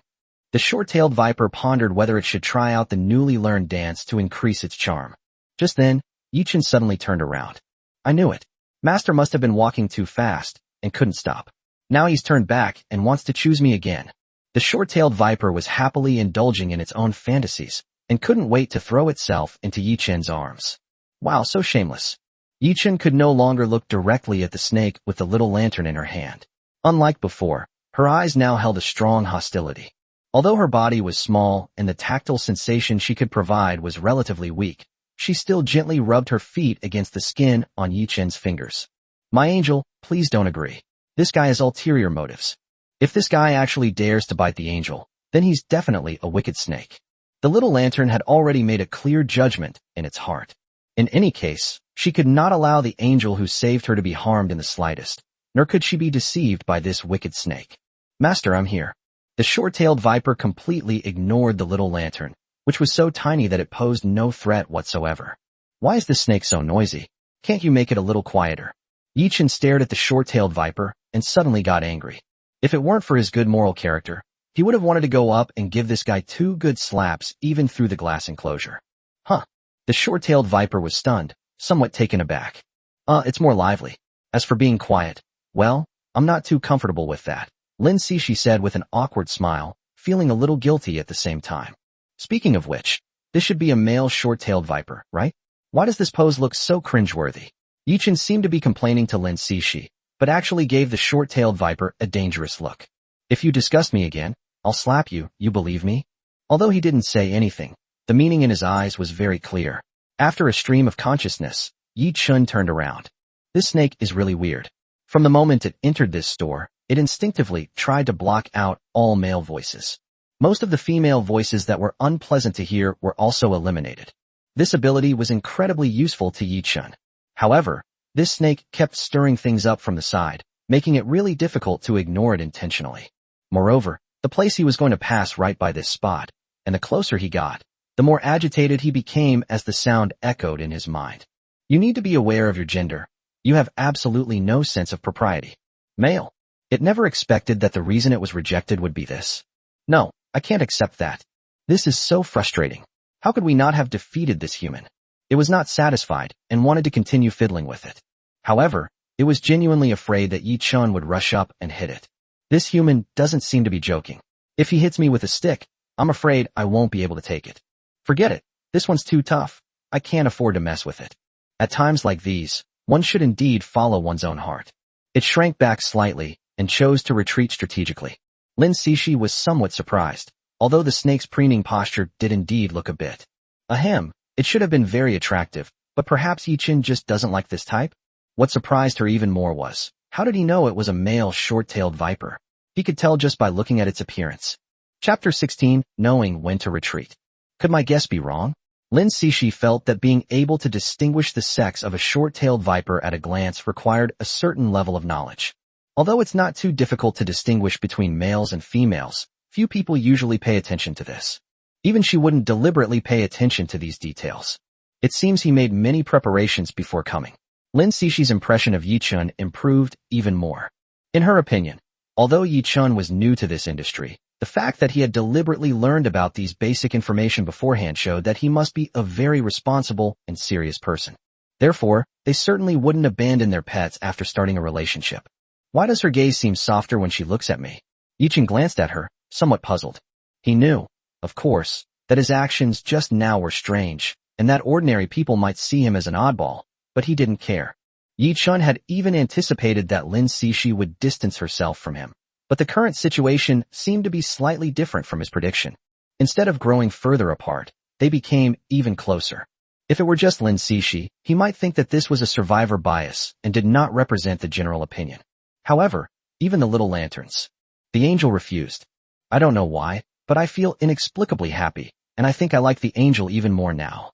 The short-tailed viper pondered whether it should try out the newly learned dance to increase its charm. Just then, Yi-chan suddenly turned around. I knew it. Master must have been walking too fast and couldn't stop. Now he's turned back and wants to choose me again. The short-tailed viper was happily indulging in its own fantasies and couldn't wait to throw itself into Yi-chan's arms. Wow, so shameless. Yi-chan could no longer look directly at the snake with the little lantern in her hand. Unlike before, Her eyes now held a strong hostility. Although her body was small and the tactile sensation she could provide was relatively weak, she still gently rubbed her feet against the skin on Yi Chen's fingers. My angel, please don't agree. This guy has ulterior motives. If this guy actually dares to bite the angel, then he's definitely a wicked snake. The little lantern had already made a clear judgment in its heart. In any case, she could not allow the angel who saved her to be harmed in the slightest, nor could she be deceived by this wicked snake. Master, I'm here. The short-tailed viper completely ignored the little lantern, which was so tiny that it posed no threat whatsoever. Why is this snake so noisy? Can't you make it a little quieter? Yi Chen stared at the short-tailed viper and suddenly got angry. If it weren't for his good moral character, he would have wanted to go up and give this guy 2 good slaps even through the glass enclosure. Huh. The short-tailed viper was stunned, somewhat taken aback. It's more lively. As for being quiet, well, I'm not too comfortable with that, Lin Cixi said with an awkward smile, feeling a little guilty at the same time. Speaking of which, this should be a male short-tailed viper, right? Why does this pose look so cringeworthy? Yi Chen seemed to be complaining to Lin Cixi, but actually gave the short-tailed viper a dangerous look. If you disgust me again, I'll slap you, you believe me? Although he didn't say anything, the meaning in his eyes was very clear. After a stream of consciousness, Yi Chen turned around. This snake is really weird. From the moment it entered this store, it instinctively tried to block out all male voices. Most of the female voices that were unpleasant to hear were also eliminated. This ability was incredibly useful to Yi Chen. However, this snake kept stirring things up from the side, making it really difficult to ignore it intentionally. Moreover, the place he was going to pass right by this spot, and the closer he got, the more agitated he became as the sound echoed in his mind. You need to be aware of your gender. You have absolutely no sense of propriety. Male. It never expected that the reason it was rejected would be this. No, I can't accept that. This is so frustrating. How could we not have defeated this human? It was not satisfied and wanted to continue fiddling with it. However, it was genuinely afraid that Yi Chen would rush up and hit it. This human doesn't seem to be joking. If he hits me with a stick, I'm afraid I won't be able to take it. Forget it. This one's too tough. I can't afford to mess with it. At times like these, one should indeed follow one's own heart. It shrank back slightly and chose to retreat strategically. Lin Cixi was somewhat surprised, although the snake's preening posture did indeed look a bit. Ahem, it should have been very attractive, but perhaps Yi Chen just doesn't like this type? What surprised her even more was, how did he know it was a male short-tailed viper? He could tell just by looking at its appearance. Chapter 16, Knowing When to Retreat. Could my guess be wrong? Lin Cixi felt that being able to distinguish the sex of a short-tailed viper at a glance required a certain level of knowledge. Although it's not too difficult to distinguish between males and females, few people usually pay attention to this. Even she wouldn't deliberately pay attention to these details. It seems he made many preparations before coming. Lin Cixi's impression of Yi Chen improved even more. In her opinion, although Yi Chen was new to this industry, the fact that he had deliberately learned about these basic information beforehand showed that he must be a very responsible and serious person. Therefore, they certainly wouldn't abandon their pets after starting a relationship. Why does her gaze seem softer when she looks at me? Yi Chen glanced at her, somewhat puzzled. He knew, of course, that his actions just now were strange, and that ordinary people might see him as an oddball, but he didn't care. Yi Chen had even anticipated that Lin Cixi would distance herself from him, but the current situation seemed to be slightly different from his prediction. Instead of growing further apart, they became even closer. If it were just Lin Cixi, he might think that this was a survivor bias and did not represent the general opinion. However, even the little lanterns. The angel refused. I don't know why, but I feel inexplicably happy, and I think I like the angel even more now.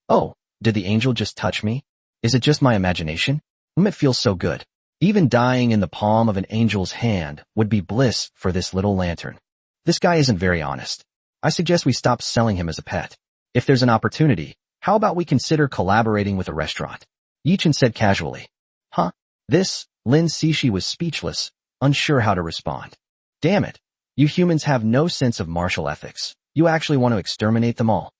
Oh, did the angel just touch me? Is it just my imagination? It feels so good. Even dying in the palm of an angel's hand would be bliss for this little lantern. This guy isn't very honest. I suggest we stop selling him as a pet. If there's an opportunity, how about we consider collaborating with a restaurant? Yi Chen said casually. Huh? Lin Cixi was speechless, unsure how to respond. Damn it. You humans have no sense of martial ethics. You actually want to exterminate them all.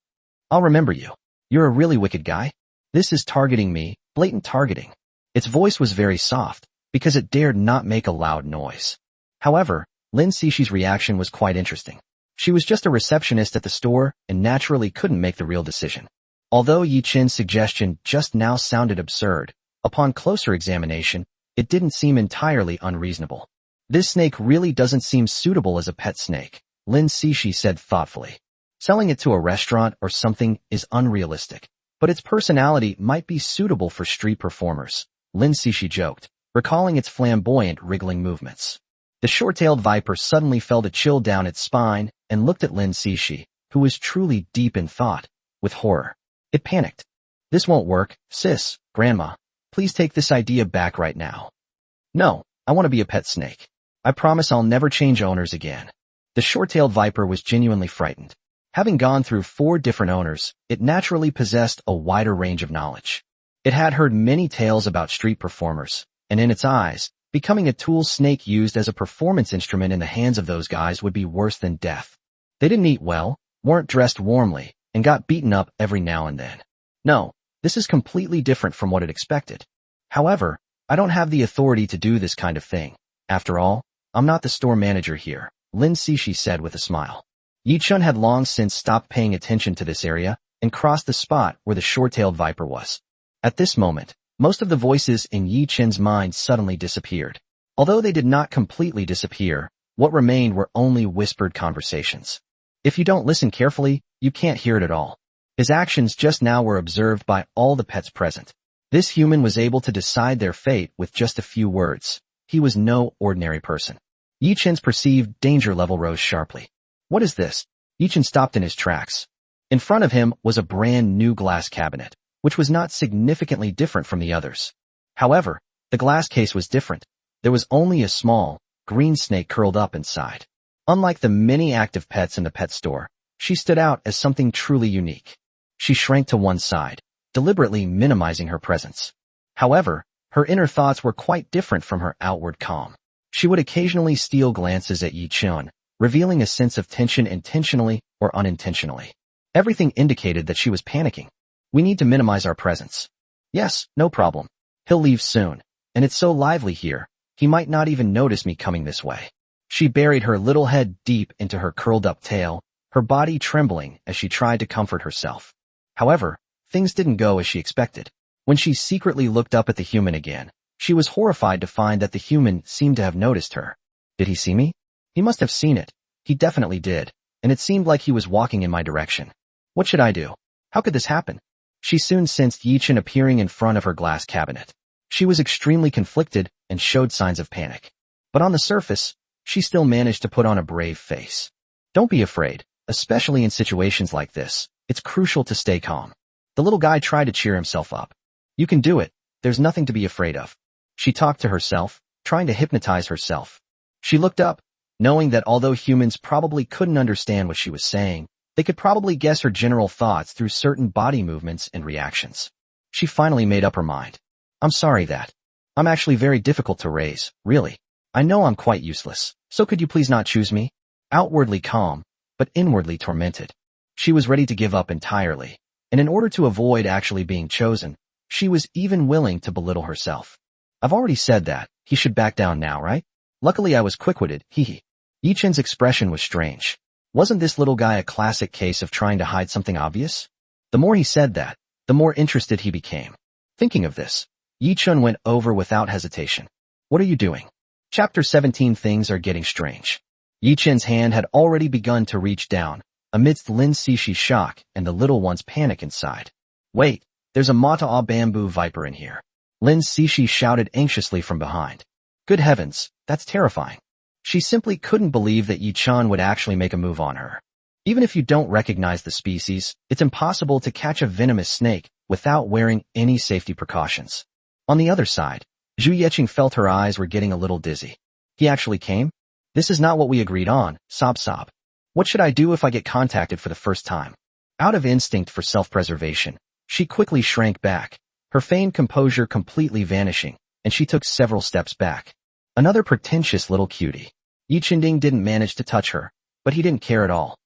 I'll remember you. You're a really wicked guy. This is targeting me, blatant targeting. Its voice was very soft, because it dared not make a loud noise. However, Lin Cixi's reaction was quite interesting. She was just a receptionist at the store and naturally couldn't make the real decision. Although Yi Chen's suggestion just now sounded absurd, upon closer examination, it didn't seem entirely unreasonable. This snake really doesn't seem suitable as a pet snake, Lin Cixi said thoughtfully. Selling it to a restaurant or something is unrealistic, but its personality might be suitable for street performers, Lin Cixi joked, recalling its flamboyant wriggling movements. The short-tailed viper suddenly felt a chill down its spine and looked at Lin Cixi, who was truly deep in thought, with horror. It panicked. This won't work, sis, grandma. Please take this idea back right now. No, I want to be a pet snake. I promise I'll never change owners again. The short-tailed viper was genuinely frightened. Having gone through 4 different owners, it naturally possessed a wider range of knowledge. It had heard many tales about street performers, and in its eyes, becoming a tool snake used as a performance instrument in the hands of those guys would be worse than death. They didn't eat well, weren't dressed warmly, and got beaten up every now and then. No, this is completely different from what it expected. However, I don't have the authority to do this kind of thing. After all, I'm not the store manager here, Lin Cixi said with a smile. Yi Chun had long since stopped paying attention to this area and crossed the spot where the short-tailed viper was. At this moment, most of the voices in Yi Chun's mind suddenly disappeared. Although they did not completely disappear, what remained were only whispered conversations. If you don't listen carefully, you can't hear it at all. His actions just now were observed by all the pets present. This human was able to decide their fate with just a few words. He was no ordinary person. Yi Chun's perceived danger level rose sharply. What is this? Yi Chun stopped in his tracks. In front of him was a brand new glass cabinet, which was not significantly different from the others. However, the glass case was different. There was only a small, green snake curled up inside. Unlike the many active pets in the pet store, she stood out as something truly unique. She shrank to one side, deliberately minimizing her presence. However, her inner thoughts were quite different from her outward calm. She would occasionally steal glances at Yi Chun, revealing a sense of tension intentionally or unintentionally. Everything indicated that she was panicking. We need to minimize our presence. Yes, no problem. He'll leave soon, and it's so lively here, he might not even notice me coming this way. She buried her little head deep into her curled-up tail, her body trembling as she tried to comfort herself. However, things didn't go as she expected. When she secretly looked up at the human again, she was horrified to find that the human seemed to have noticed her. Did he see me? He must have seen it. He definitely did, and it seemed like he was walking in my direction. What should I do? How could this happen? She soon sensed Yi Chun appearing in front of her glass cabinet. She was extremely conflicted and showed signs of panic. But on the surface, she still managed to put on a brave face. Don't be afraid, especially in situations like this. It's crucial to stay calm. The little guy tried to cheer himself up. You can do it. There's nothing to be afraid of. She talked to herself, trying to hypnotize herself. She looked up, knowing that although humans probably couldn't understand what she was saying, they could probably guess her general thoughts through certain body movements and reactions. She finally made up her mind. I'm sorry that. I'm actually very difficult to raise, really. I know I'm quite useless, so could you please not choose me? Outwardly calm, but inwardly tormented. She was ready to give up entirely, and in order to avoid actually being chosen, she was even willing to belittle herself. I've already said that, he should back down now, right? Luckily I was quick-witted, hee. Yi Chun's expression was strange. Wasn't this little guy a classic case of trying to hide something obvious? The more he said that, the more interested he became. Thinking of this, Yi Chun went over without hesitation. What are you doing? Chapter 17. Things are getting strange. Yi Chun's hand had already begun to reach down, amidst Lin Cixi's shock and the little one's panic inside. Wait, there's a Mata'a bamboo viper in here. Lin Cixi shouted anxiously from behind. Good heavens, that's terrifying. She simply couldn't believe that Yi Chun would actually make a move on her. Even if you don't recognize the species, it's impossible to catch a venomous snake without wearing any safety precautions. On the other side, Zhu Yeqing felt her eyes were getting a little dizzy. He actually came? This is not what we agreed on, sob. What should I do if I get contacted for the first time? Out of instinct for self-preservation, she quickly shrank back, her feigned composure completely vanishing, and she took several steps back. Another pretentious little cutie. Yi Chunding didn't manage to touch her, but he didn't care at all.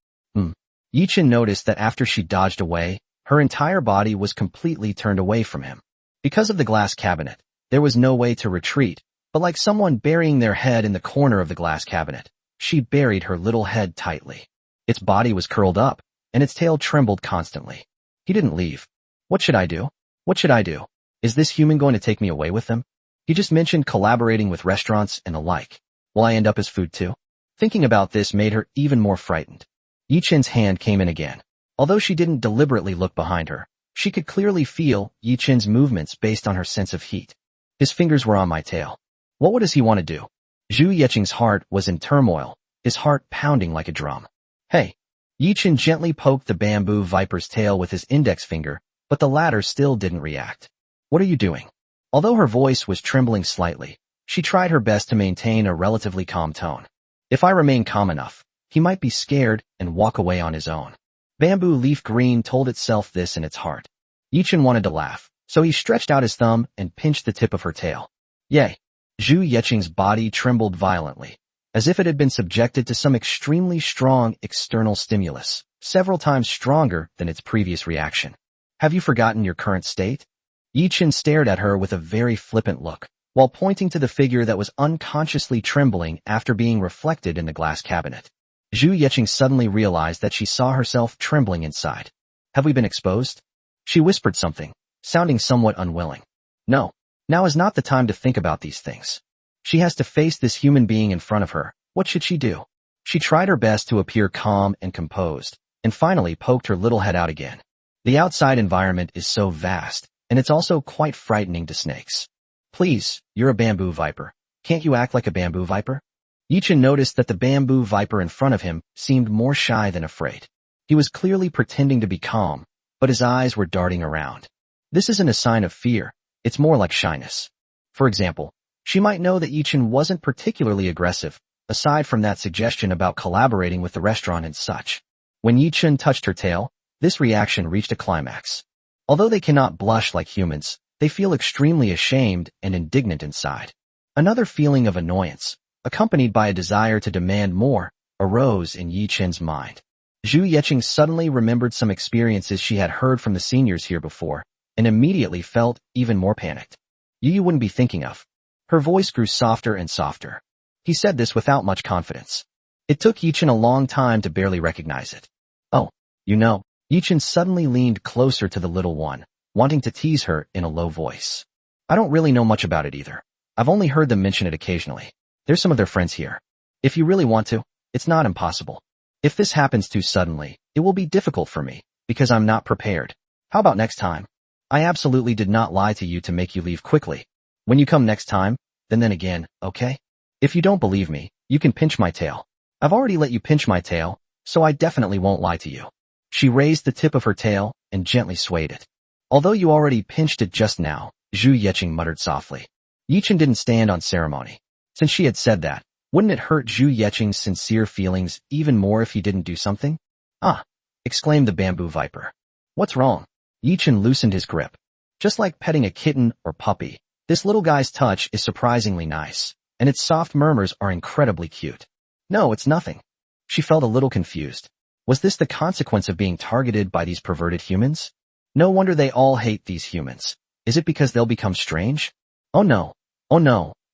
Yi Chun noticed that after she dodged away, her entire body was completely turned away from him. Because of the glass cabinet, there was no way to retreat, but like someone burying their head in the corner of the glass cabinet, she buried her little head tightly. Its body was curled up, and its tail trembled constantly. He didn't leave. What should I do? What should I do? Is this human going to take me away with them? He just mentioned collaborating with restaurants and the like. Will I end up as food too? Thinking about this made her even more frightened. Yi Chen's hand came in again. Although she didn't deliberately look behind her, she could clearly feel Yi Chen's movements based on her sense of heat. His fingers were on my tail. What does he want to do? Zhu Yecheng's heart was in turmoil, his heart pounding like a drum. Hey! Yi Chen gently poked the bamboo viper's tail with his index finger, but the latter still didn't react. What are you doing? Although her voice was trembling slightly, she tried her best to maintain a relatively calm tone. If I remain calm enough, he might be scared and walk away on his own. Bamboo leaf green told itself this in its heart. Yi Chen wanted to laugh, so he stretched out his thumb and pinched the tip of her tail. Yay! Zhu Yecheng's body trembled violently, as if it had been subjected to some extremely strong external stimulus, several times stronger than its previous reaction. Have you forgotten your current state? Yi Chen stared at her with a very flippant look, while pointing to the figure that was unconsciously trembling after being reflected in the glass cabinet. Zhu Yecheng suddenly realized that she saw herself trembling inside. Have we been exposed? She whispered something, sounding somewhat unwilling. No, now is not the time to think about these things. She has to face this human being in front of her. What should she do? She tried her best to appear calm and composed, and finally poked her little head out again. The outside environment is so vast, and it's also quite frightening to snakes. Please, you're a bamboo viper. Can't you act like a bamboo viper? Yi Chen noticed that the bamboo viper in front of him seemed more shy than afraid. He was clearly pretending to be calm, but his eyes were darting around. This isn't a sign of fear, it's more like shyness. For example, she might know that Yi Chen wasn't particularly aggressive, aside from that suggestion about collaborating with the restaurant and such. When Yi Chen touched her tail, this reaction reached a climax. Although they cannot blush like humans, they feel extremely ashamed and indignant inside. Another feeling of annoyance, accompanied by a desire to demand more, arose in Yi Chen's mind. Zhu Yecheng suddenly remembered some experiences she had heard from the seniors here before, and immediately felt even more panicked. You wouldn't be thinking of. Her voice grew softer and softer. He said this without much confidence. It took Yi Chen a long time to barely recognize it. Oh, you know, Yi Chen suddenly leaned closer to the little one, wanting to tease her in a low voice. I don't really know much about it either. I've only heard them mention it occasionally. There's some of their friends here. If you really want to, it's not impossible. If this happens too suddenly, it will be difficult for me, because I'm not prepared. How about next time? I absolutely did not lie to you to make you leave quickly. When you come next time, then again, okay? If you don't believe me, you can pinch my tail. I've already let you pinch my tail, so I definitely won't lie to you. She raised the tip of her tail and gently swayed it. Although you already pinched it just now, Zhu Yecheng muttered softly. Yi Chen didn't stand on ceremony. Since she had said that, wouldn't it hurt Zhu Yecheng's sincere feelings even more if he didn't do something? Ah! Exclaimed the bamboo viper. What's wrong? Yi Chen loosened his grip. Just like petting a kitten or puppy, this little guy's touch is surprisingly nice, and its soft murmurs are incredibly cute. No, it's nothing. She felt a little confused. Was this the consequence of being targeted by these perverted humans? No wonder they all hate these humans. Is it because they'll become strange? Oh no,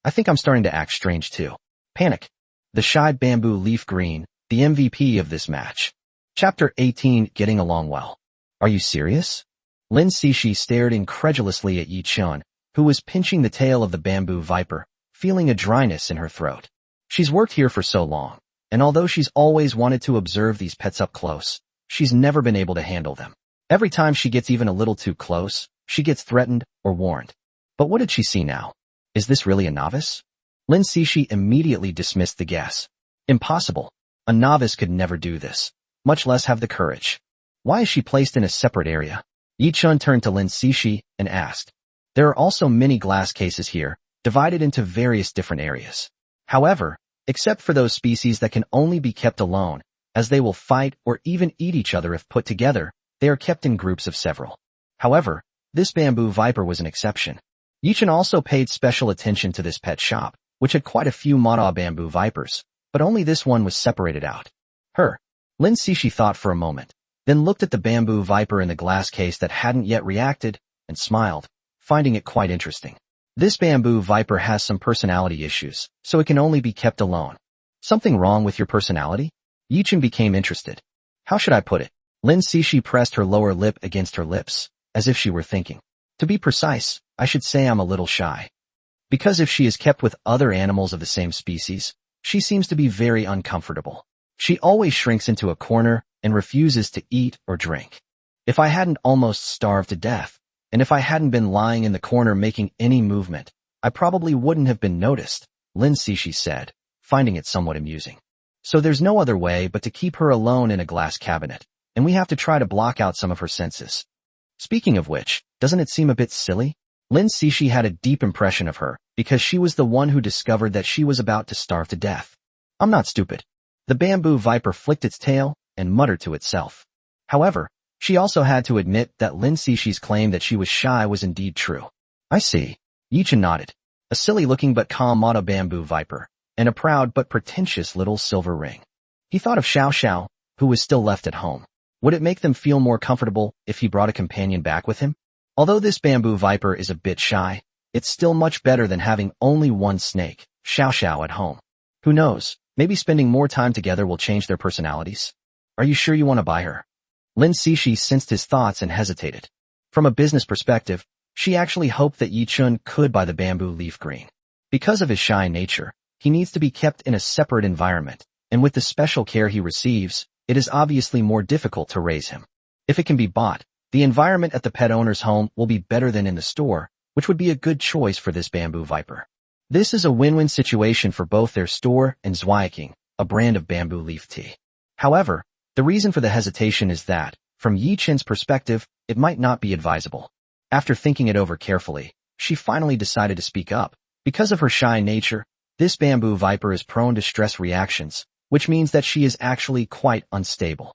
I think I'm starting to act strange too. Panic. The shy bamboo leaf green, the MVP of this match. Chapter 18, Getting Along Well. Are you serious? Lin Cixi stared incredulously at Yi Chen, who was pinching the tail of the bamboo viper, feeling a dryness in her throat. She's worked here for so long, and although she's always wanted to observe these pets up close, she's never been able to handle them. Every time she gets even a little too close, she gets threatened or warned. But what did she see now? Is this really a novice? Lin Cixi immediately dismissed the guess. Impossible. A novice could never do this, much less have the courage. Why is she placed in a separate area? Yi Chen turned to Lin Cixi and asked. There are also many glass cases here, divided into various different areas. However, except for those species that can only be kept alone, as they will fight or even eat each other if put together, they are kept in groups of several. However, this bamboo viper was an exception. Yi Chen also paid special attention to this pet shop, which had quite a few manhwa bamboo vipers, but only this one was separated out. Lin Cixi thought for a moment, then looked at the bamboo viper in the glass case that hadn't yet reacted, and smiled, finding it quite interesting. This bamboo viper has some personality issues, so it can only be kept alone. Something wrong with your personality? Yi Chen became interested. How should I put it? Lin Cixi pressed her lower lip against her lips, as if she were thinking. To be precise, I should say I'm a little shy. Because if she is kept with other animals of the same species, She seems to be very uncomfortable. She always shrinks into a corner and refuses to eat or drink. If I hadn't almost starved to death, and if I hadn't been lying in the corner making any movement, I probably wouldn't have been noticed, Lin Cixi said, finding it somewhat amusing. So there's no other way but to keep her alone in a glass cabinet, and we have to try to block out some of her senses. Speaking of which, doesn't it seem a bit silly? Lin Cixi had a deep impression of her, because she was the one who discovered that she was about to starve to death. I'm not stupid. The bamboo viper flicked its tail and muttered to itself. However, she also had to admit that Lin Cixi's claim that she was shy was indeed true. I see. Yichen nodded. A silly-looking but calm motto bamboo viper, and a proud but pretentious little silver ring. He thought of Shiao Sha, who was still left at home. Would it make them feel more comfortable if he brought a companion back with him? Although this bamboo viper is a bit shy, it's still much better than having only one snake, Shiao Sha, at home. Who knows, maybe spending more time together will change their personalities? Are you sure you want to buy her? Lin Cixi sensed his thoughts and hesitated. From a business perspective, she actually hoped that Yi Chun could buy the bamboo leaf green. Because of his shy nature, he needs to be kept in a separate environment, and with the special care he receives, it is obviously more difficult to raise him. If it can be bought, the environment at the pet owner's home will be better than in the store, which would be a good choice for this bamboo viper. This is a win-win situation for both their store and Zweiking, a brand of bamboo leaf tea. However, the reason for the hesitation is that, from Yi Chen's perspective, it might not be advisable. After thinking it over carefully, she finally decided to speak up. Because of her shy nature, this bamboo viper is prone to stress reactions, which means that she is actually quite unstable.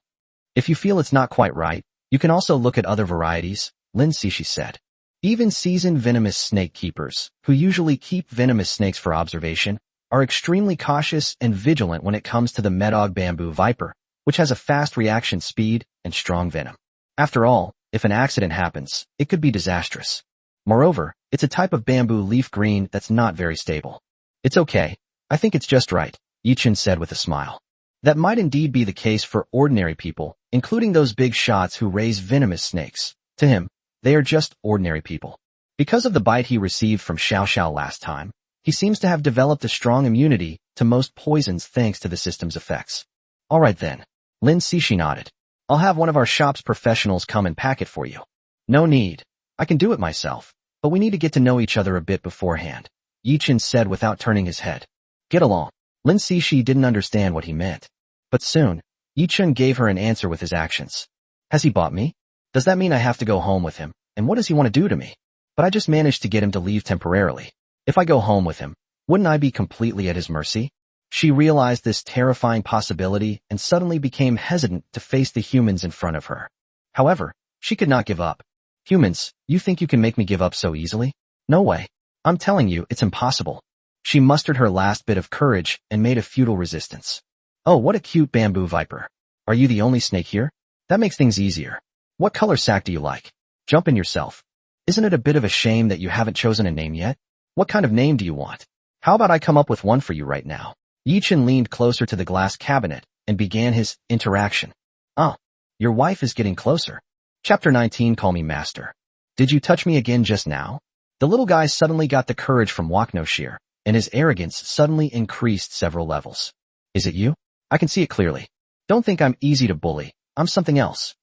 If you feel it's not quite right, you can also look at other varieties, Lin Cixi said. Even seasoned venomous snake keepers, who usually keep venomous snakes for observation, are extremely cautious and vigilant when it comes to the Medog bamboo viper, which has a fast reaction speed and strong venom. After all, if an accident happens, it could be disastrous. Moreover, it's a type of bamboo leaf green that's not very stable. It's okay. I think it's just right, Yi Chen said with a smile. That might indeed be the case for ordinary people, including those big shots who raise venomous snakes. To him, they are just ordinary people. Because of the bite he received from Shiao Sha last time, he seems to have developed a strong immunity to most poisons thanks to the system's effects. All right then. Lin Cixi nodded. I'll have one of our shop's professionals come and pack it for you. No need. I can do it myself, but we need to get to know each other a bit beforehand, Yi Chen said without turning his head. Get along. Lin Cixi didn't understand what he meant. But soon, Yi Chen gave her an answer with his actions. Has he bought me? Does that mean I have to go home with him? And what does he want to do to me? But I just managed to get him to leave temporarily. If I go home with him, wouldn't I be completely at his mercy? She realized this terrifying possibility and suddenly became hesitant to face the humans in front of her. However, she could not give up. Humans, you think you can make me give up so easily? No way. I'm telling you, it's impossible. She mustered her last bit of courage and made a futile resistance. Oh, what a cute bamboo viper. Are you the only snake here? That makes things easier. What color sack do you like? Jump in yourself. Isn't it a bit of a shame that you haven't chosen a name yet? What kind of name do you want? How about I come up with one for you right now? Yi Chen leaned closer to the glass cabinet and began his interaction. Oh, your wife is getting closer. Chapter 19. Call me master. Did you touch me again just now? The little guy suddenly got the courage from Waknoshir, and his arrogance suddenly increased several levels. Is it you? I can see it clearly. Don't think I'm easy to bully. I'm something else.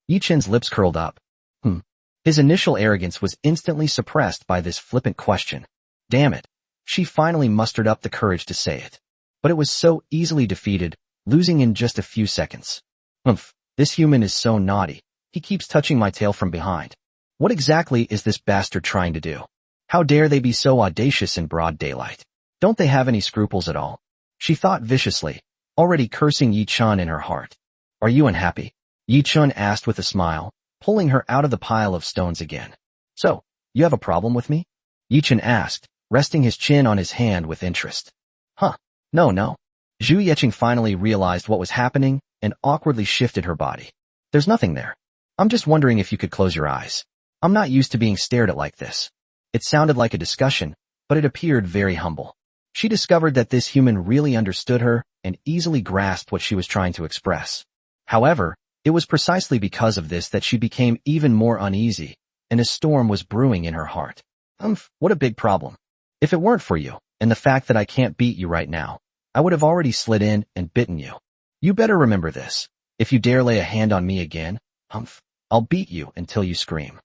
Yi Chen's lips curled up. His initial arrogance was instantly suppressed by this flippant question. Damn it. She finally mustered up the courage to say it. But it was so easily defeated, losing in just a few seconds. This human is so naughty. He keeps touching my tail from behind. What exactly is this bastard trying to do? How dare they be so audacious in broad daylight? Don't they have any scruples at all? She thought viciously, already cursing Yi Chen in her heart. Are you unhappy? Yi Chen asked with a smile, pulling her out of the pile of stones again. So, you have a problem with me? Yi Chen asked, resting his chin on his hand with interest. No. Zhu Yeqing finally realized what was happening and awkwardly shifted her body. There's nothing there. I'm just wondering if you could close your eyes. I'm not used to being stared at like this. It sounded like a discussion, but it appeared very humble. She discovered that this human really understood her and easily grasped what she was trying to express. However, it was precisely because of this that she became even more uneasy, and a storm was brewing in her heart. What a big problem. If it weren't for you, and the fact that I can't beat you right now, I would have already slid in and bitten you. You better remember this. If you dare lay a hand on me again, I'll beat you until you scream.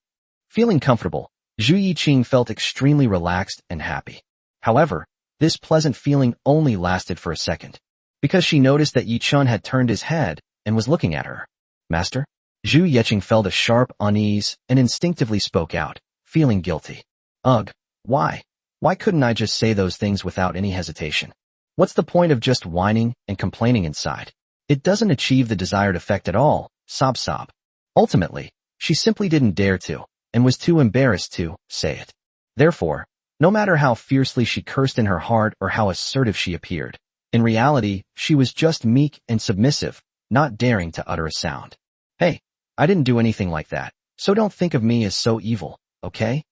Feeling comfortable, Zhu Yiqing felt extremely relaxed and happy. However, this pleasant feeling only lasted for a second, because she noticed that Yi Chun had turned his head and was looking at her. Master? Zhu Yiqing felt a sharp unease and instinctively spoke out, feeling guilty. Ugh, why? Why couldn't I just say those things without any hesitation? What's the point of just whining and complaining inside? It doesn't achieve the desired effect at all, sob. Ultimately, she simply didn't dare to, and was too embarrassed to, say it. Therefore, no matter how fiercely she cursed in her heart or how assertive she appeared, in reality, she was just meek and submissive, not daring to utter a sound. Hey, I didn't do anything like that, so don't think of me as so evil, okay?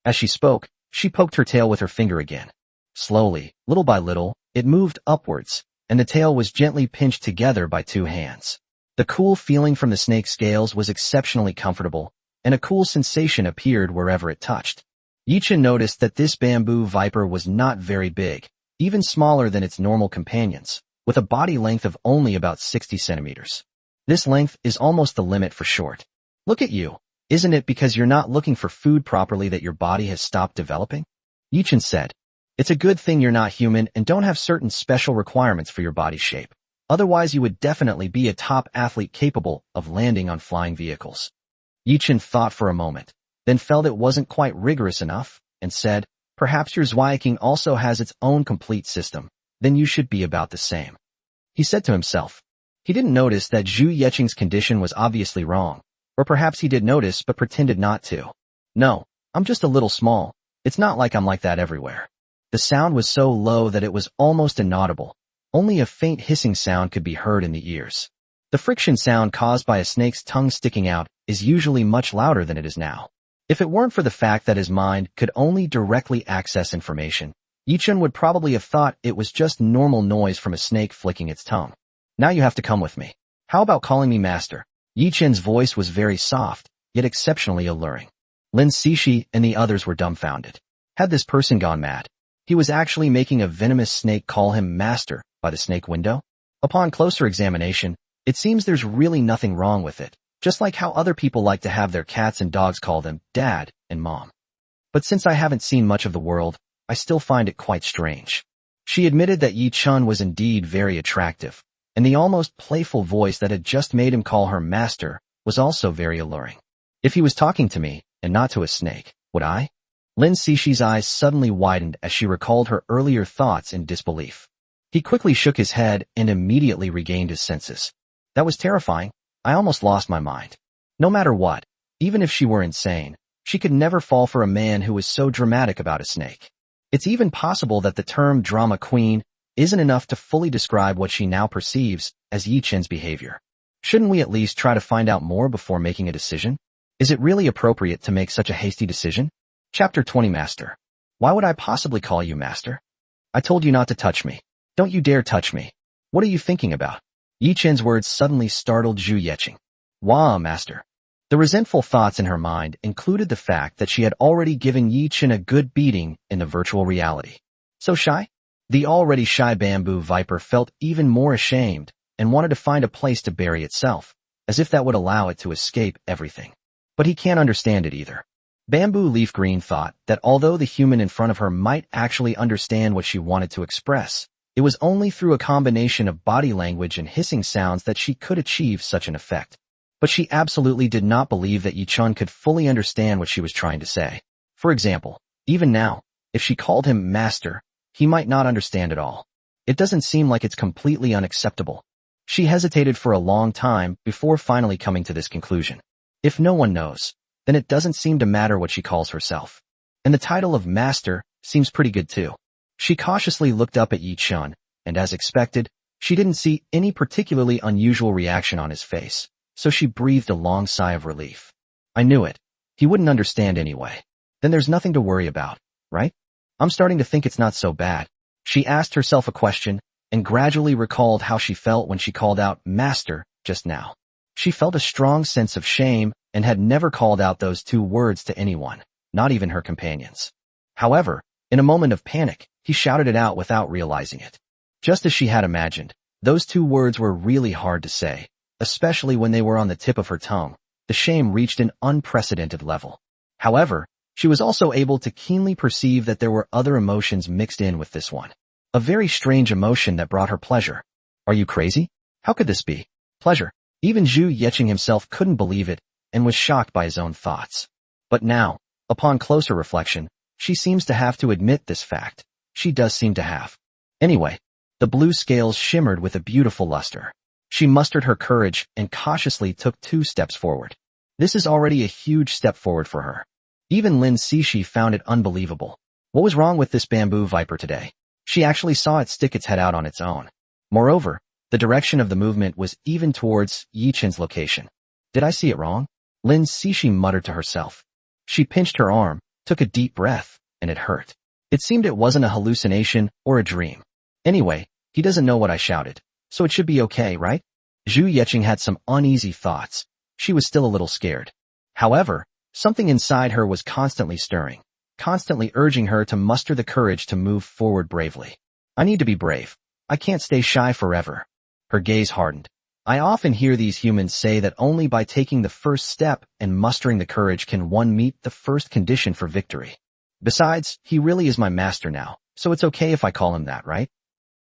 As she spoke, she poked her tail with her finger again. Slowly, little by little, it moved upwards, and the tail was gently pinched together by two hands. The cool feeling from the snake's scales was exceptionally comfortable, and a cool sensation appeared wherever it touched. Yi Chun noticed that this bamboo viper was not very big, even smaller than its normal companions, with a body length of only about 60 centimeters. This length is almost the limit for short. Look at you. Isn't it because you're not looking for food properly that your body has stopped developing? Yi Chun said. It's a good thing you're not human and don't have certain special requirements for your body shape. Otherwise you would definitely be a top athlete capable of landing on flying vehicles. Yi Chun thought for a moment, then felt it wasn't quite rigorous enough, and said, perhaps your Zweiking also has its own complete system, then you should be about the same. He said to himself. He didn't notice that Zhu Yiqing's condition was obviously wrong, or perhaps he did notice but pretended not to. No, I'm just a little small. It's not like I'm like that everywhere. The sound was so low that it was almost inaudible. Only a faint hissing sound could be heard in the ears. The friction sound caused by a snake's tongue sticking out is usually much louder than it is now. If it weren't for the fact that his mind could only directly access information, Yi Chun would probably have thought it was just normal noise from a snake flicking its tongue. Now you have to come with me. How about calling me master? Yi Chun's voice was very soft, yet exceptionally alluring. Lin Cixi and the others were dumbfounded. Had this person gone mad? He was actually making a venomous snake call him master by the snake window? Upon closer examination, it seems there's really nothing wrong with it, just like how other people like to have their cats and dogs call them dad and mom. But since I haven't seen much of the world, I still find it quite strange. She admitted that Yi Chun was indeed very attractive, and the almost playful voice that had just made him call her master was also very alluring. If he was talking to me, and not to a snake, would I? Lin Cixi's eyes suddenly widened as she recalled her earlier thoughts in disbelief. He quickly shook his head and immediately regained his senses. That was terrifying. I almost lost my mind. No matter what, even if she were insane, she could never fall for a man who was so dramatic about a snake. It's even possible that the term drama queen isn't enough to fully describe what she now perceives as Yi Chun's behavior. Shouldn't we at least try to find out more before making a decision? Is it really appropriate to make such a hasty decision? Chapter 20 Master. Why would I possibly call you Master? I told you not to touch me. Don't you dare touch me. What are you thinking about? Yi Chun's words suddenly startled Zhu Yiqing. Wah, Master. The resentful thoughts in her mind included the fact that she had already given Yi Chun a good beating in the virtual reality. So shy? The already shy bamboo viper felt even more ashamed and wanted to find a place to bury itself, as if that would allow it to escape everything. But he can't understand it either. Bamboo Leaf Green thought that although the human in front of her might actually understand what she wanted to express, it was only through a combination of body language and hissing sounds that she could achieve such an effect. But she absolutely did not believe that Yi Chun could fully understand what she was trying to say. For example, even now, if she called him master, he might not understand at all. It doesn't seem like it's completely unacceptable. She hesitated for a long time before finally coming to this conclusion. If no one knows, then it doesn't seem to matter what she calls herself. And the title of master seems pretty good too. She cautiously looked up at Yi Chun, and as expected, she didn't see any particularly unusual reaction on his face, so she breathed a long sigh of relief. I knew it. He wouldn't understand anyway. Then there's nothing to worry about, right? I'm starting to think it's not so bad. She asked herself a question, and gradually recalled how she felt when she called out master just now. She felt a strong sense of shame and had never called out those two words to anyone, not even her companions. However, in a moment of panic, he shouted it out without realizing it. Just as she had imagined, those two words were really hard to say, especially when they were on the tip of her tongue. The shame reached an unprecedented level. However, she was also able to keenly perceive that there were other emotions mixed in with this one. A very strange emotion that brought her pleasure. Are you crazy? How could this be? Pleasure. Even Zhu Yeqing himself couldn't believe it and was shocked by his own thoughts. But now, upon closer reflection, she seems to have to admit this fact. She does seem to have. Anyway, the blue scales shimmered with a beautiful luster. She mustered her courage and cautiously took 2 steps forward. This is already a huge step forward for her. Even Lin Cixi found it unbelievable. What was wrong with this bamboo viper today? She actually saw it stick its head out on its own. Moreover, the direction of the movement was even towards Yichen's location. Did I see it wrong? Lin Cixi muttered to herself. She pinched her arm, took a deep breath, and it hurt. It seemed it wasn't a hallucination or a dream. Anyway, he doesn't know what I shouted, so it should be okay, right? Zhu Yeqing had some uneasy thoughts. She was still a little scared. However, something inside her was constantly stirring, constantly urging her to muster the courage to move forward bravely. I need to be brave. I can't stay shy forever. Her gaze hardened. I often hear these humans say that only by taking the first step and mustering the courage can one meet the first condition for victory. Besides, he really is my master now, so it's okay if I call him that, right?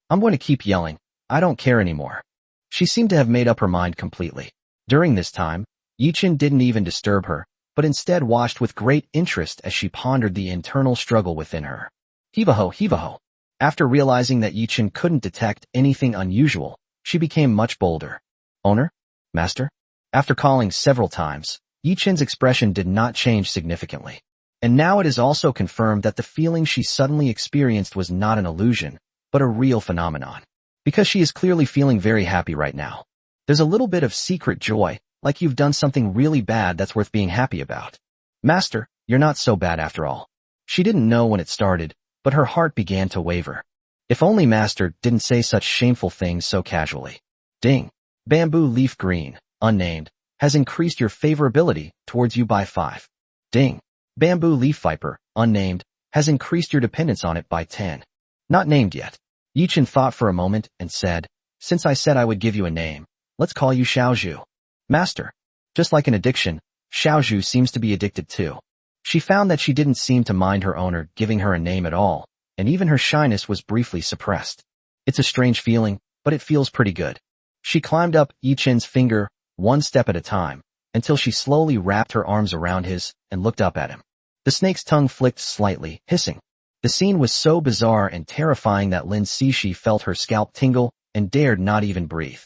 I'm going to keep yelling. I don't care anymore. She seemed to have made up her mind completely. During this time, Yichen didn't even disturb her, but instead watched with great interest as she pondered the internal struggle within her. Heave-a-ho, heave-a-ho. After realizing that Yichen couldn't detect anything unusual, she became much bolder. Owner? Master? After calling several times, Yichen's expression did not change significantly. And now it is also confirmed that the feeling she suddenly experienced was not an illusion, but a real phenomenon. Because she is clearly feeling very happy right now. There's a little bit of secret joy, like you've done something really bad that's worth being happy about. Master, you're not so bad after all. She didn't know when it started, but her heart began to waver. If only Master didn't say such shameful things so casually. Ding. Bamboo leaf green, unnamed, has increased your favorability towards you by 5. Ding. Bamboo leaf viper, unnamed, has increased your dependence on it by 10. Not named yet. Yichen thought for a moment and said, since I said I would give you a name, let's call you Xiaozhu. Master. Just like an addiction, Xiaozhu seems to be addicted too. She found that she didn't seem to mind her owner giving her a name at all, and even her shyness was briefly suppressed. It's a strange feeling, but it feels pretty good. She climbed up Yichen's finger, 1 step at a time, until she slowly wrapped her arms around his and looked up at him. The snake's tongue flicked slightly, hissing. The scene was so bizarre and terrifying that Lin Cixi felt her scalp tingle and dared not even breathe.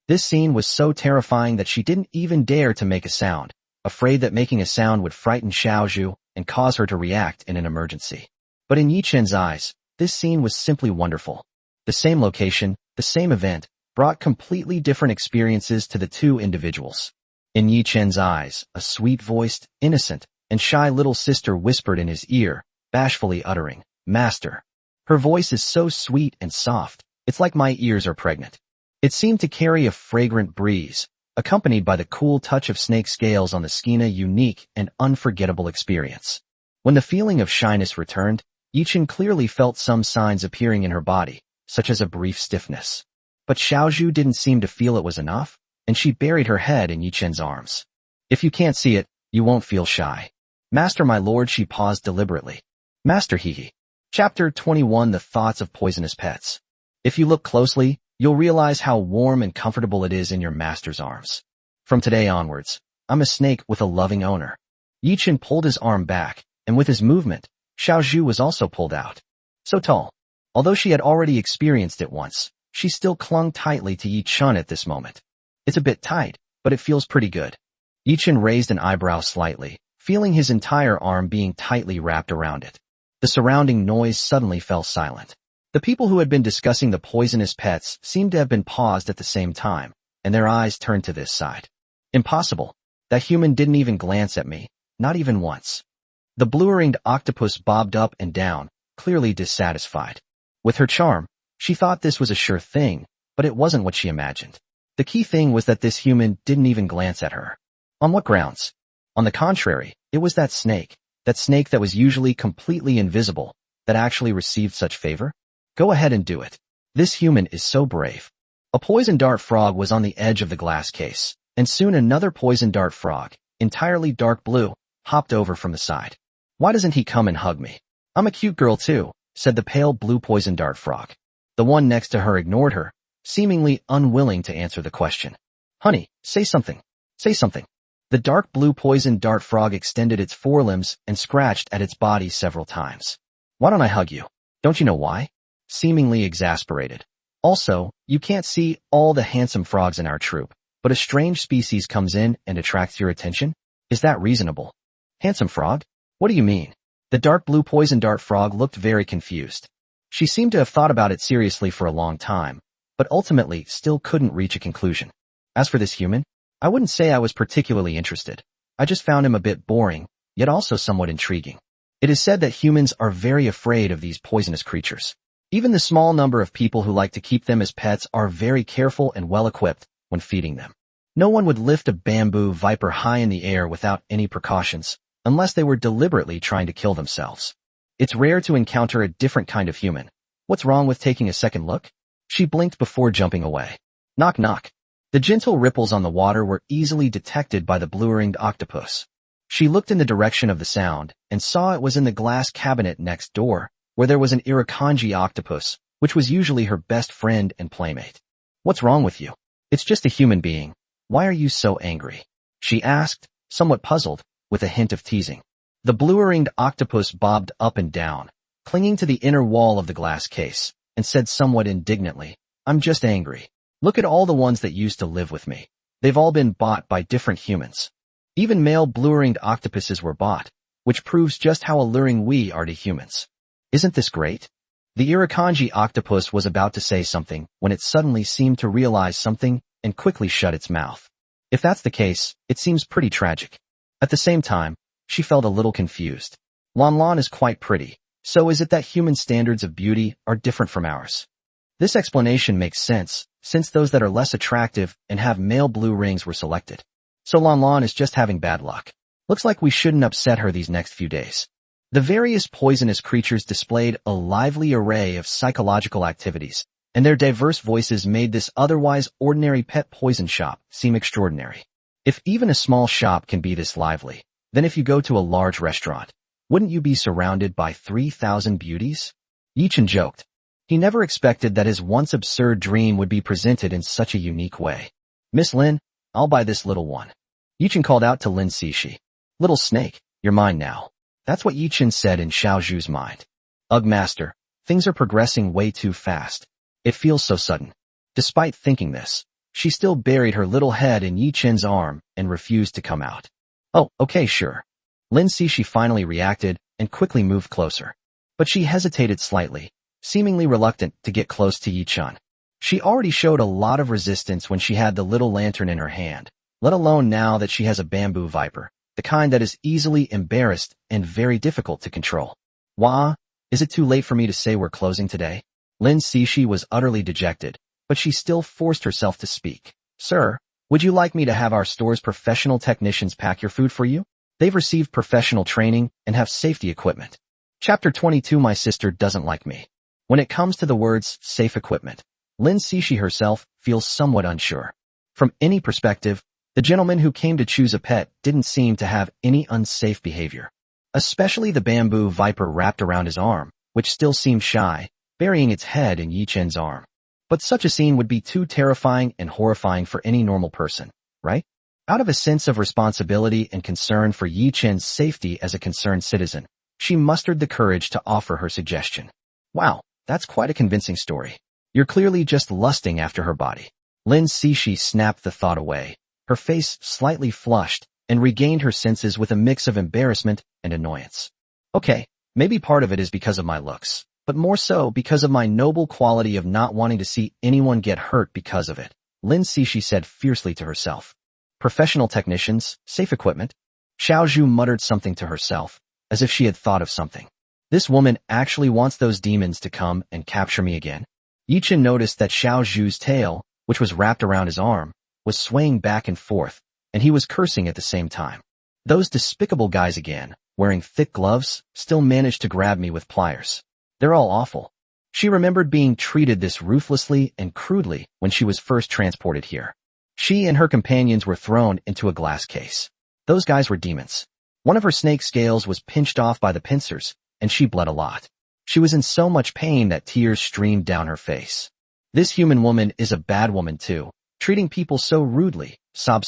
This scene was so terrifying that she didn't even dare to make a sound, afraid that making a sound would frighten Xiaozhu and cause her to react in an emergency. But in Yichen's eyes, this scene was simply wonderful. The same location, the same event, brought completely different experiences to the two individuals. In Yichen's eyes, a sweet-voiced, innocent, and shy little sister whispered in his ear, bashfully uttering, Master. Her voice is so sweet and soft, it's like my ears are pregnant. It seemed to carry a fragrant breeze, accompanied by the cool touch of snake scales on the skin, a unique and unforgettable experience. When the feeling of shyness returned, Yichen clearly felt some signs appearing in her body, such as a brief stiffness. But Xiaozhu didn't seem to feel it was enough, and she buried her head in Yichen's arms. If you can't see it, you won't feel shy. Master, my lord, she paused deliberately. Master, hee. Chapter 21, The Thoughts of Poisonous Pets. If you look closely, you'll realize how warm and comfortable it is in your master's arms. From today onwards, I'm a snake with a loving owner. Yichen pulled his arm back, and with his movement, Xiaozhu was also pulled out. So tall. Although she had already experienced it once, she still clung tightly to Yichen at this moment. It's a bit tight, but it feels pretty good. Yichen raised an eyebrow slightly, feeling his entire arm being tightly wrapped around it. The surrounding noise suddenly fell silent. The people who had been discussing the poisonous pets seemed to have been paused at the same time, and their eyes turned to this side. Impossible. That human didn't even glance at me, not even once. The blue-ringed octopus bobbed up and down, clearly dissatisfied. With her charm, she thought this was a sure thing, but it wasn't what she imagined. The key thing was that this human didn't even glance at her. On what grounds? On the contrary, it was that snake that was usually completely invisible, that actually received such favor? Go ahead and do it. This human is so brave. A poison dart frog was on the edge of the glass case, and soon another poison dart frog, entirely dark blue, hopped over from the side. Why doesn't he come and hug me? I'm a cute girl too, said the pale blue poison dart frog. The one next to her ignored her, seemingly unwilling to answer the question. Honey, say something. Say something. The dark blue poison dart frog extended its forelimbs and scratched at its body several times. Why don't I hug you? Don't you know why? Seemingly exasperated. Also, you can't see all the handsome frogs in our troop, but a strange species comes in and attracts your attention? Is that reasonable? Handsome frog? What do you mean? The dark blue poison dart frog looked very confused. She seemed to have thought about it seriously for a long time, but ultimately still couldn't reach a conclusion. As for this human, I wouldn't say I was particularly interested. I just found him a bit boring, yet also somewhat intriguing. It is said that humans are very afraid of these poisonous creatures. Even the small number of people who like to keep them as pets are very careful and well-equipped when feeding them. No one would lift a bamboo viper high in the air without any precautions, unless they were deliberately trying to kill themselves. It's rare to encounter a different kind of human. What's wrong with taking a second look? She blinked before jumping away. Knock knock. The gentle ripples on the water were easily detected by the blue-ringed octopus. She looked in the direction of the sound and saw it was in the glass cabinet next door, where there was an irukandji octopus, which was usually her best friend and playmate. What's wrong with you? It's just a human being. Why are you so angry? She asked, somewhat puzzled, with a hint of teasing. The blue-ringed octopus bobbed up and down, clinging to the inner wall of the glass case, and said somewhat indignantly, I'm just angry. Look at all the ones that used to live with me. They've all been bought by different humans. Even male blue-ringed octopuses were bought, which proves just how alluring we are to humans. Isn't this great? The irukandji octopus was about to say something when it suddenly seemed to realize something and quickly shut its mouth. If that's the case, it seems pretty tragic. At the same time, she felt a little confused. Lan Lan is quite pretty, so is it that human standards of beauty are different from ours? This explanation makes sense, since those that are less attractive and have male blue rings were selected. So Lan Lan is just having bad luck. Looks like we shouldn't upset her these next few days. The various poisonous creatures displayed a lively array of psychological activities, and their diverse voices made this otherwise ordinary pet poison shop seem extraordinary. If even a small shop can be this lively, then if you go to a large restaurant, wouldn't you be surrounded by 3,000 beauties? Yichen joked. He never expected that his once absurd dream would be presented in such a unique way. Miss Lin, I'll buy this little one. Yichen called out to Lin Cixi. Little snake, you're mine now. That's what Yichen said in Xiao Zhu's mind. Ugh, master, things are progressing way too fast. It feels so sudden. Despite thinking this, she still buried her little head in Yichen's arm and refused to come out. Oh, okay, sure. Lin Cixi finally reacted and quickly moved closer. But she hesitated slightly, seemingly reluctant to get close to Yichen. She already showed a lot of resistance when she had the little lantern in her hand, let alone now that she has a bamboo viper, the kind that is easily embarrassed and very difficult to control. Wah, is it too late for me to say we're closing today? Lin Cixi was utterly dejected, but she still forced herself to speak. Sir, would you like me to have our store's professional technicians pack your food for you? They've received professional training and have safety equipment. Chapter 22. My sister doesn't like me. When it comes to the words safe equipment, Lin Cixi herself feels somewhat unsure. From any perspective, the gentleman who came to choose a pet didn't seem to have any unsafe behavior. Especially the bamboo viper wrapped around his arm, which still seemed shy, burying its head in Yichen's arm. But such a scene would be too terrifying and horrifying for any normal person, right? Out of a sense of responsibility and concern for Yichen's safety as a concerned citizen, she mustered the courage to offer her suggestion. Wow, that's quite a convincing story. You're clearly just lusting after her body. Lin Cixi snapped the thought away, her face slightly flushed, and regained her senses with a mix of embarrassment and annoyance. Okay, maybe part of it is because of my looks, but more so because of my noble quality of not wanting to see anyone get hurt because of it, Lin Cixi said fiercely to herself. Professional technicians, safe equipment? Xiao Zhu muttered something to herself, as if she had thought of something. This woman actually wants those demons to come and capture me again? Yichen noticed that Xiao Zhu's tail, which was wrapped around his arm, was swaying back and forth, and he was cursing at the same time. Those despicable guys again, wearing thick gloves, still managed to grab me with pliers. They're all awful. She remembered being treated this ruthlessly and crudely when she was first transported here. She and her companions were thrown into a glass case. Those guys were demons. One of her snake scales was pinched off by the pincers, and she bled a lot. She was in so much pain that tears streamed down her face. This human woman is a bad woman too, treating people so rudely, sob.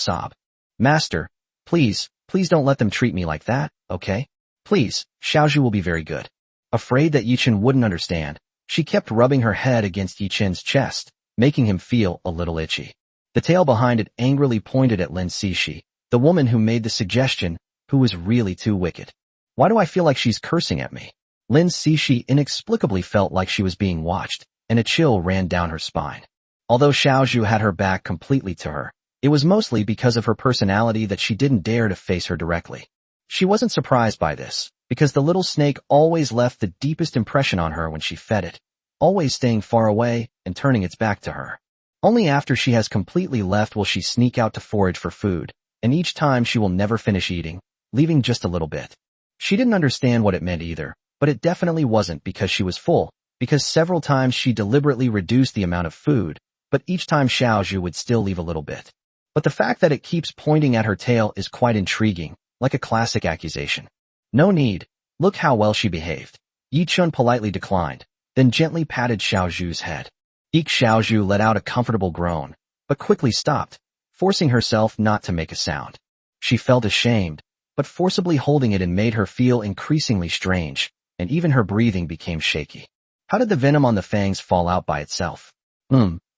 Master, please don't let them treat me like that, okay? Please, Xiaozhu will be very good. Afraid that Yichen wouldn't understand, she kept rubbing her head against Yichen's chest, making him feel a little itchy. The tail behind it angrily pointed at Lin Cixi, the woman who made the suggestion, who was really too wicked. Why do I feel like she's cursing at me? Lin Cixi inexplicably felt like she was being watched, and a chill ran down her spine. Although Xiaozhu had her back completely to her, it was mostly because of her personality that she didn't dare to face her directly. She wasn't surprised by this, because the little snake always left the deepest impression on her when she fed it, always staying far away and turning its back to her. Only after she has completely left will she sneak out to forage for food, and each time she will never finish eating, leaving just a little bit. She didn't understand what it meant either, but it definitely wasn't because she was full, because several times she deliberately reduced the amount of food, but each time Xiaozhu would still leave a little bit. But the fact that it keeps pointing at her tail is quite intriguing, like a classic accusation. No need, look how well she behaved. Yichun politely declined, then gently patted Xiaozhu's head. Xiaozhu let out a comfortable groan, but quickly stopped, forcing herself not to make a sound. She felt ashamed, but forcibly holding it in made her feel increasingly strange, and even her breathing became shaky. How did the venom on the fangs fall out by itself?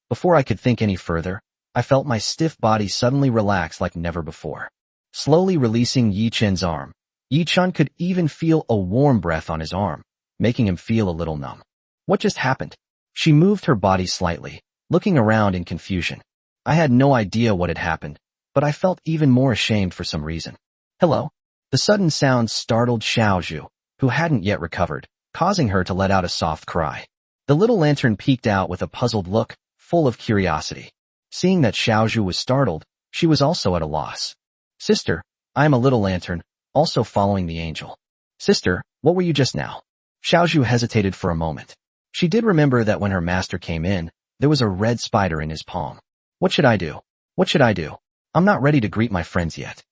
Before I could think any further, I felt my stiff body suddenly relax like never before. Slowly releasing Yichen's arm, Yichun could even feel a warm breath on his arm, making him feel a little numb. What just happened? She moved her body slightly, looking around in confusion. I had no idea what had happened, but I felt even more ashamed for some reason. Hello? The sudden sound startled Xiaozhu, who hadn't yet recovered, causing her to let out a soft cry. The little lantern peeked out with a puzzled look, full of curiosity. Seeing that Xiaozhu was startled, she was also at a loss. Sister, I am a little lantern, also following the angel. Sister, what were you just now? Xiaozhu hesitated for a moment. She did remember that when her master came in, there was a red spider in his palm. What should I do? What should I do? I'm not ready to greet my friends yet.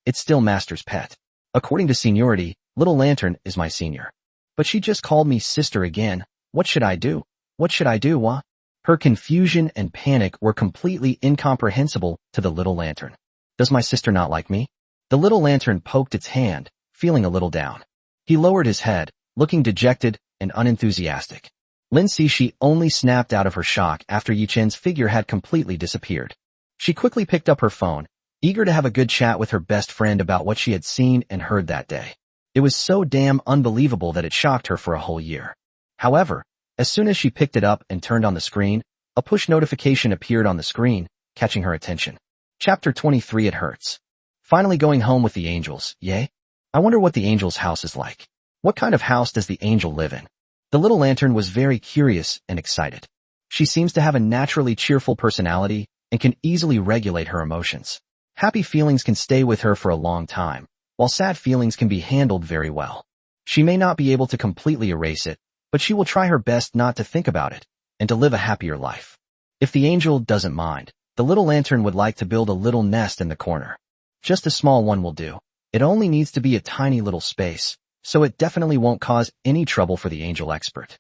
It's still master's pet. According to seniority, little lantern is my senior. But she just called me sister again. What should I do? What should I do, wha? Her confusion and panic were completely incomprehensible to the little lantern. Does my sister not like me? The little lantern poked its hand, feeling a little down. He lowered his head, looking dejected and unenthusiastic. Lin Cixi only snapped out of her shock after Yichen's figure had completely disappeared. She quickly picked up her phone, eager to have a good chat with her best friend about what she had seen and heard that day. It was so damn unbelievable that it shocked her for a whole year. However, as soon as she picked it up and turned on the screen, a push notification appeared on the screen, catching her attention. Chapter 23 It Hurts. Finally going home with the angels, yay? I wonder what the angel's house is like. What kind of house does the angel live in? The little lantern was very curious and excited. She seems to have a naturally cheerful personality and can easily regulate her emotions. Happy feelings can stay with her for a long time, while sad feelings can be handled very well. She may not be able to completely erase it, but she will try her best not to think about it, and to live a happier life. If the angel doesn't mind, the little lantern would like to build a little nest in the corner. Just a small one will do. It only needs to be a tiny little space, so it definitely won't cause any trouble for the angel expert.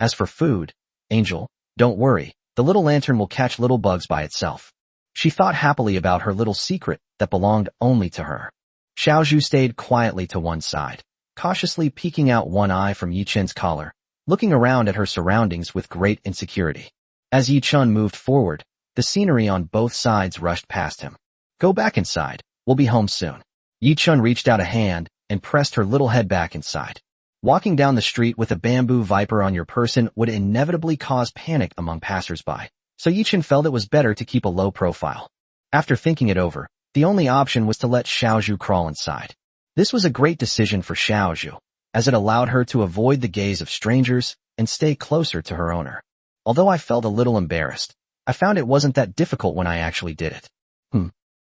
As for food, angel, don't worry, the little lantern will catch little bugs by itself. She thought happily about her little secret that belonged only to her. Xiaozhu stayed quietly to one side, cautiously peeking out one eye from Yichen's collar, looking around at her surroundings with great insecurity. As Yichun moved forward, the scenery on both sides rushed past him. Go back inside, we'll be home soon. Yichun reached out a hand and pressed her little head back inside. Walking down the street with a bamboo viper on your person would inevitably cause panic among passersby, so Yichun felt it was better to keep a low profile. After thinking it over, the only option was to let Xiaozhu crawl inside. This was a great decision for Xiaozhu, as it allowed her to avoid the gaze of strangers and stay closer to her owner. Although I felt a little embarrassed, I found it wasn't that difficult when I actually did it.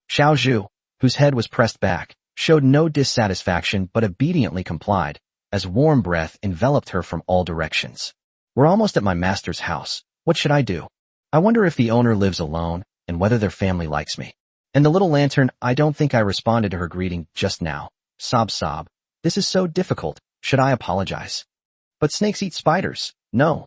Xiaozhu, whose head was pressed back, showed no dissatisfaction but obediently complied, as warm breath enveloped her from all directions. We're almost at my master's house. What should I do? I wonder if the owner lives alone and whether their family likes me. And the little lantern, I don't think I responded to her greeting just now. Sob sob. This is so difficult. Should I apologize? But snakes eat spiders. No,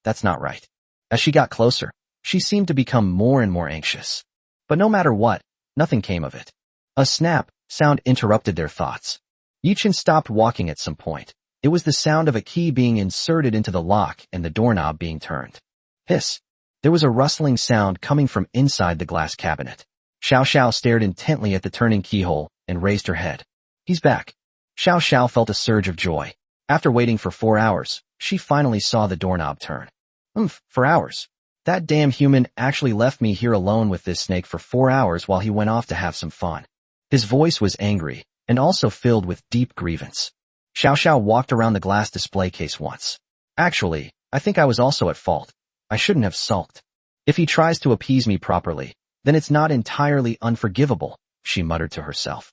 that's not right. As she got closer, she seemed to become more and more anxious. But no matter what, nothing came of it. A snap sound interrupted their thoughts. Yichen stopped walking at some point. It was the sound of a key being inserted into the lock and the doorknob being turned. Hiss. There was a rustling sound coming from inside the glass cabinet. Shiao Sha stared intently at the turning keyhole and raised her head. He's back. Shiao Sha felt a surge of joy. After waiting for 4 hours, she finally saw the doorknob turn. 4 hours. That damn human actually left me here alone with this snake for 4 hours while he went off to have some fun. His voice was angry and also filled with deep grievance. Shiao Sha walked around the glass display case once. Actually, I think I was also at fault. I shouldn't have sulked. If he tries to appease me properly, then it's not entirely unforgivable, she muttered to herself.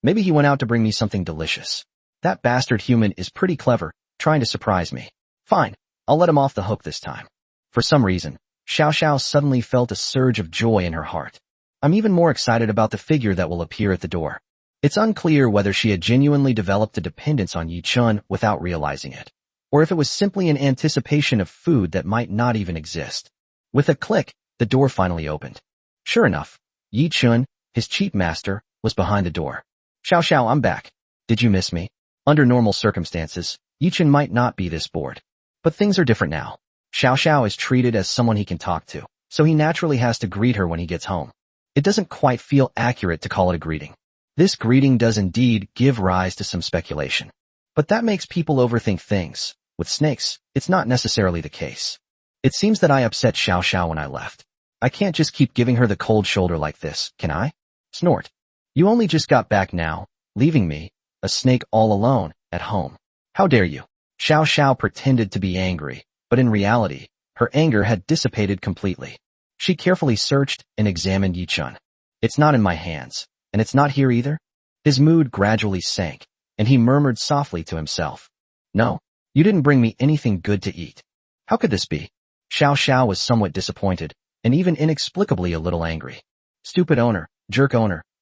Maybe he went out to bring me something delicious. That bastard human is pretty clever, trying to surprise me. Fine, I'll let him off the hook this time. For some reason, Shiao Sha suddenly felt a surge of joy in her heart. I'm even more excited about the figure that will appear at the door. It's unclear whether she had genuinely developed a dependence on Yi Chun without realizing it, or if it was simply an anticipation of food that might not even exist. With a click, the door finally opened. Sure enough, Yi Chun, his cheap master, was behind the door. Xiao, I'm back. Did you miss me? Under normal circumstances, Yi Chun might not be this bored. But things are different now. Xiao is treated as someone he can talk to, so he naturally has to greet her when he gets home. It doesn't quite feel accurate to call it a greeting. This greeting does indeed give rise to some speculation. But that makes people overthink things. With snakes, it's not necessarily the case. It seems that I upset Xiao when I left. I can't just keep giving her the cold shoulder like this, can I? Snort. You only just got back now, leaving me, a snake all alone, at home. How dare you? Xiao pretended to be angry, but in reality, her anger had dissipated completely. She carefully searched and examined Yi Chun. It's not in my hands, and it's not here either? His mood gradually sank, and he murmured softly to himself. No, you didn't bring me anything good to eat. How could this be? Xiao was somewhat disappointed, and even inexplicably a little angry. Stupid owner,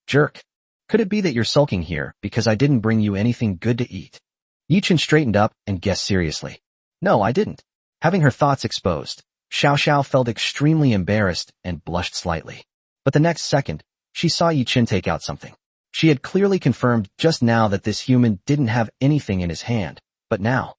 jerk. Could it be that you're sulking here because I didn't bring you anything good to eat? Yi Chun straightened up and guessed seriously. No, I didn't. Having her thoughts exposed, Xiao felt extremely embarrassed and blushed slightly. But the next second, she saw Yi Chun take out something. She had clearly confirmed just now that this human didn't have anything in his hand, but now,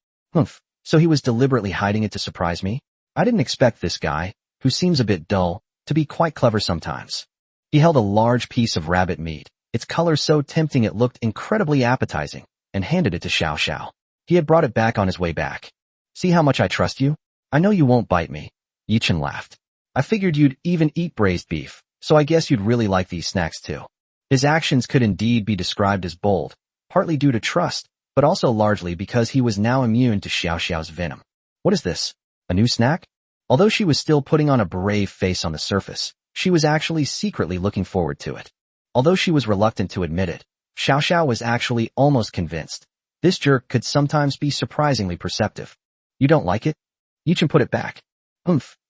so he was deliberately hiding it to surprise me? I didn't expect this guy, who seems a bit dull, to be quite clever sometimes. He held a large piece of rabbit meat, its color so tempting it looked incredibly appetizing, and handed it to Xiao. He had brought it back on his way back. See how much I trust you? I know you won't bite me. Yi Chun laughed. I figured you'd even eat braised beef, so I guess you'd really like these snacks too. His actions could indeed be described as bold, partly due to trust, but also largely because he was now immune to Xiao's venom. What is this? A new snack? Although she was still putting on a brave face on the surface, she was actually secretly looking forward to it. Although she was reluctant to admit it, Xiao was actually almost convinced. This jerk could sometimes be surprisingly perceptive. You don't like it? Yi Chun put it back.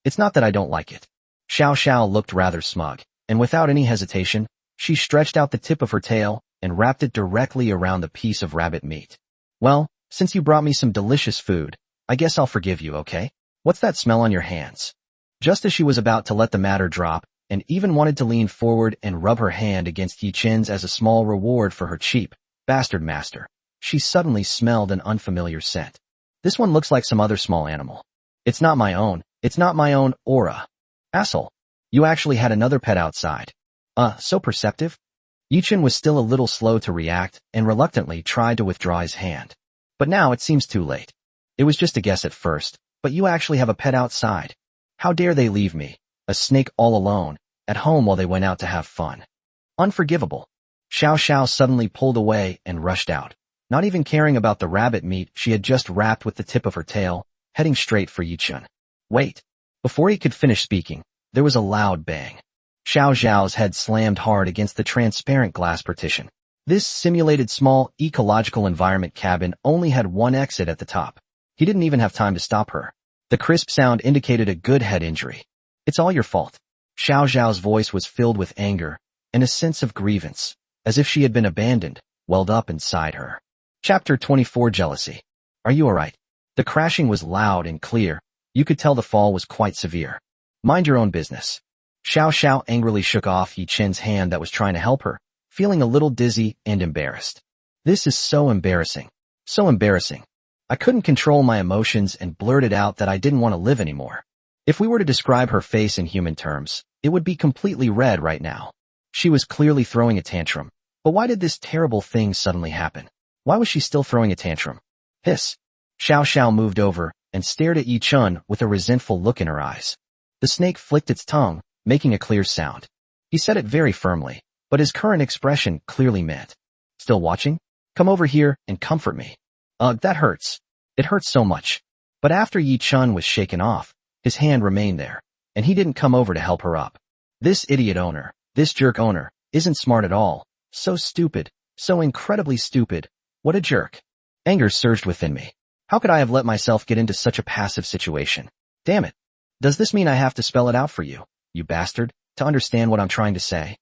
It's not that I don't like it. Xiao looked rather smug, and without any hesitation, she stretched out the tip of her tail and wrapped it directly around the piece of rabbit meat. Well, since you brought me some delicious food, I guess I'll forgive you, okay? What's that smell on your hands? Just as she was about to let the matter drop, and even wanted to lean forward and rub her hand against Yi Chun's as a small reward for her cheap, bastard master, she suddenly smelled an unfamiliar scent. This one looks like some other small animal. It's not my own aura. Asshole. You actually had another pet outside. So perceptive? Yi Chun was still a little slow to react and reluctantly tried to withdraw his hand. But now it seems too late. It was just a guess at first, but you actually have a pet outside. How dare they leave me, a snake all alone, at home while they went out to have fun? Unforgivable. Xiao suddenly pulled away and rushed out, not even caring about the rabbit meat she had just wrapped with the tip of her tail, heading straight for Yi Chun. Wait. Before he could finish speaking, there was a loud bang. Xiao's head slammed hard against the transparent glass partition. This simulated small ecological environment cabin only had one exit at the top. He didn't even have time to stop her. The crisp sound indicated a good head injury. It's all your fault. Xiao Zhao's voice was filled with anger and a sense of grievance, as if she had been abandoned, welled up inside her. Chapter 24 Jealousy. Are you alright? The crashing was loud and clear. You could tell the fall was quite severe. Mind your own business. Xiao Sha angrily shook off Yi Chen's hand that was trying to help her, feeling a little dizzy and embarrassed. This is so embarrassing. So embarrassing. I couldn't control my emotions and blurted out that I didn't want to live anymore. If we were to describe her face in human terms, it would be completely red right now. She was clearly throwing a tantrum. But why did this terrible thing suddenly happen? Why was she still throwing a tantrum? Hiss. Xiao Sha moved over and stared at Yi Chen with a resentful look in her eyes. The snake flicked its tongue, making a clear sound. He said it very firmly, but his current expression clearly meant, "Still watching? Come over here and comfort me." Ugh, that hurts. It hurts so much. But after Yi Chen was shaken off, his hand remained there, and he didn't come over to help her up. This idiot owner, this jerk owner, isn't smart at all. So stupid, so incredibly stupid. What a jerk. Anger surged within me. How could I have let myself get into such a passive situation? Damn it. Does this mean I have to spell it out for you, you bastard, to understand what I'm trying to say?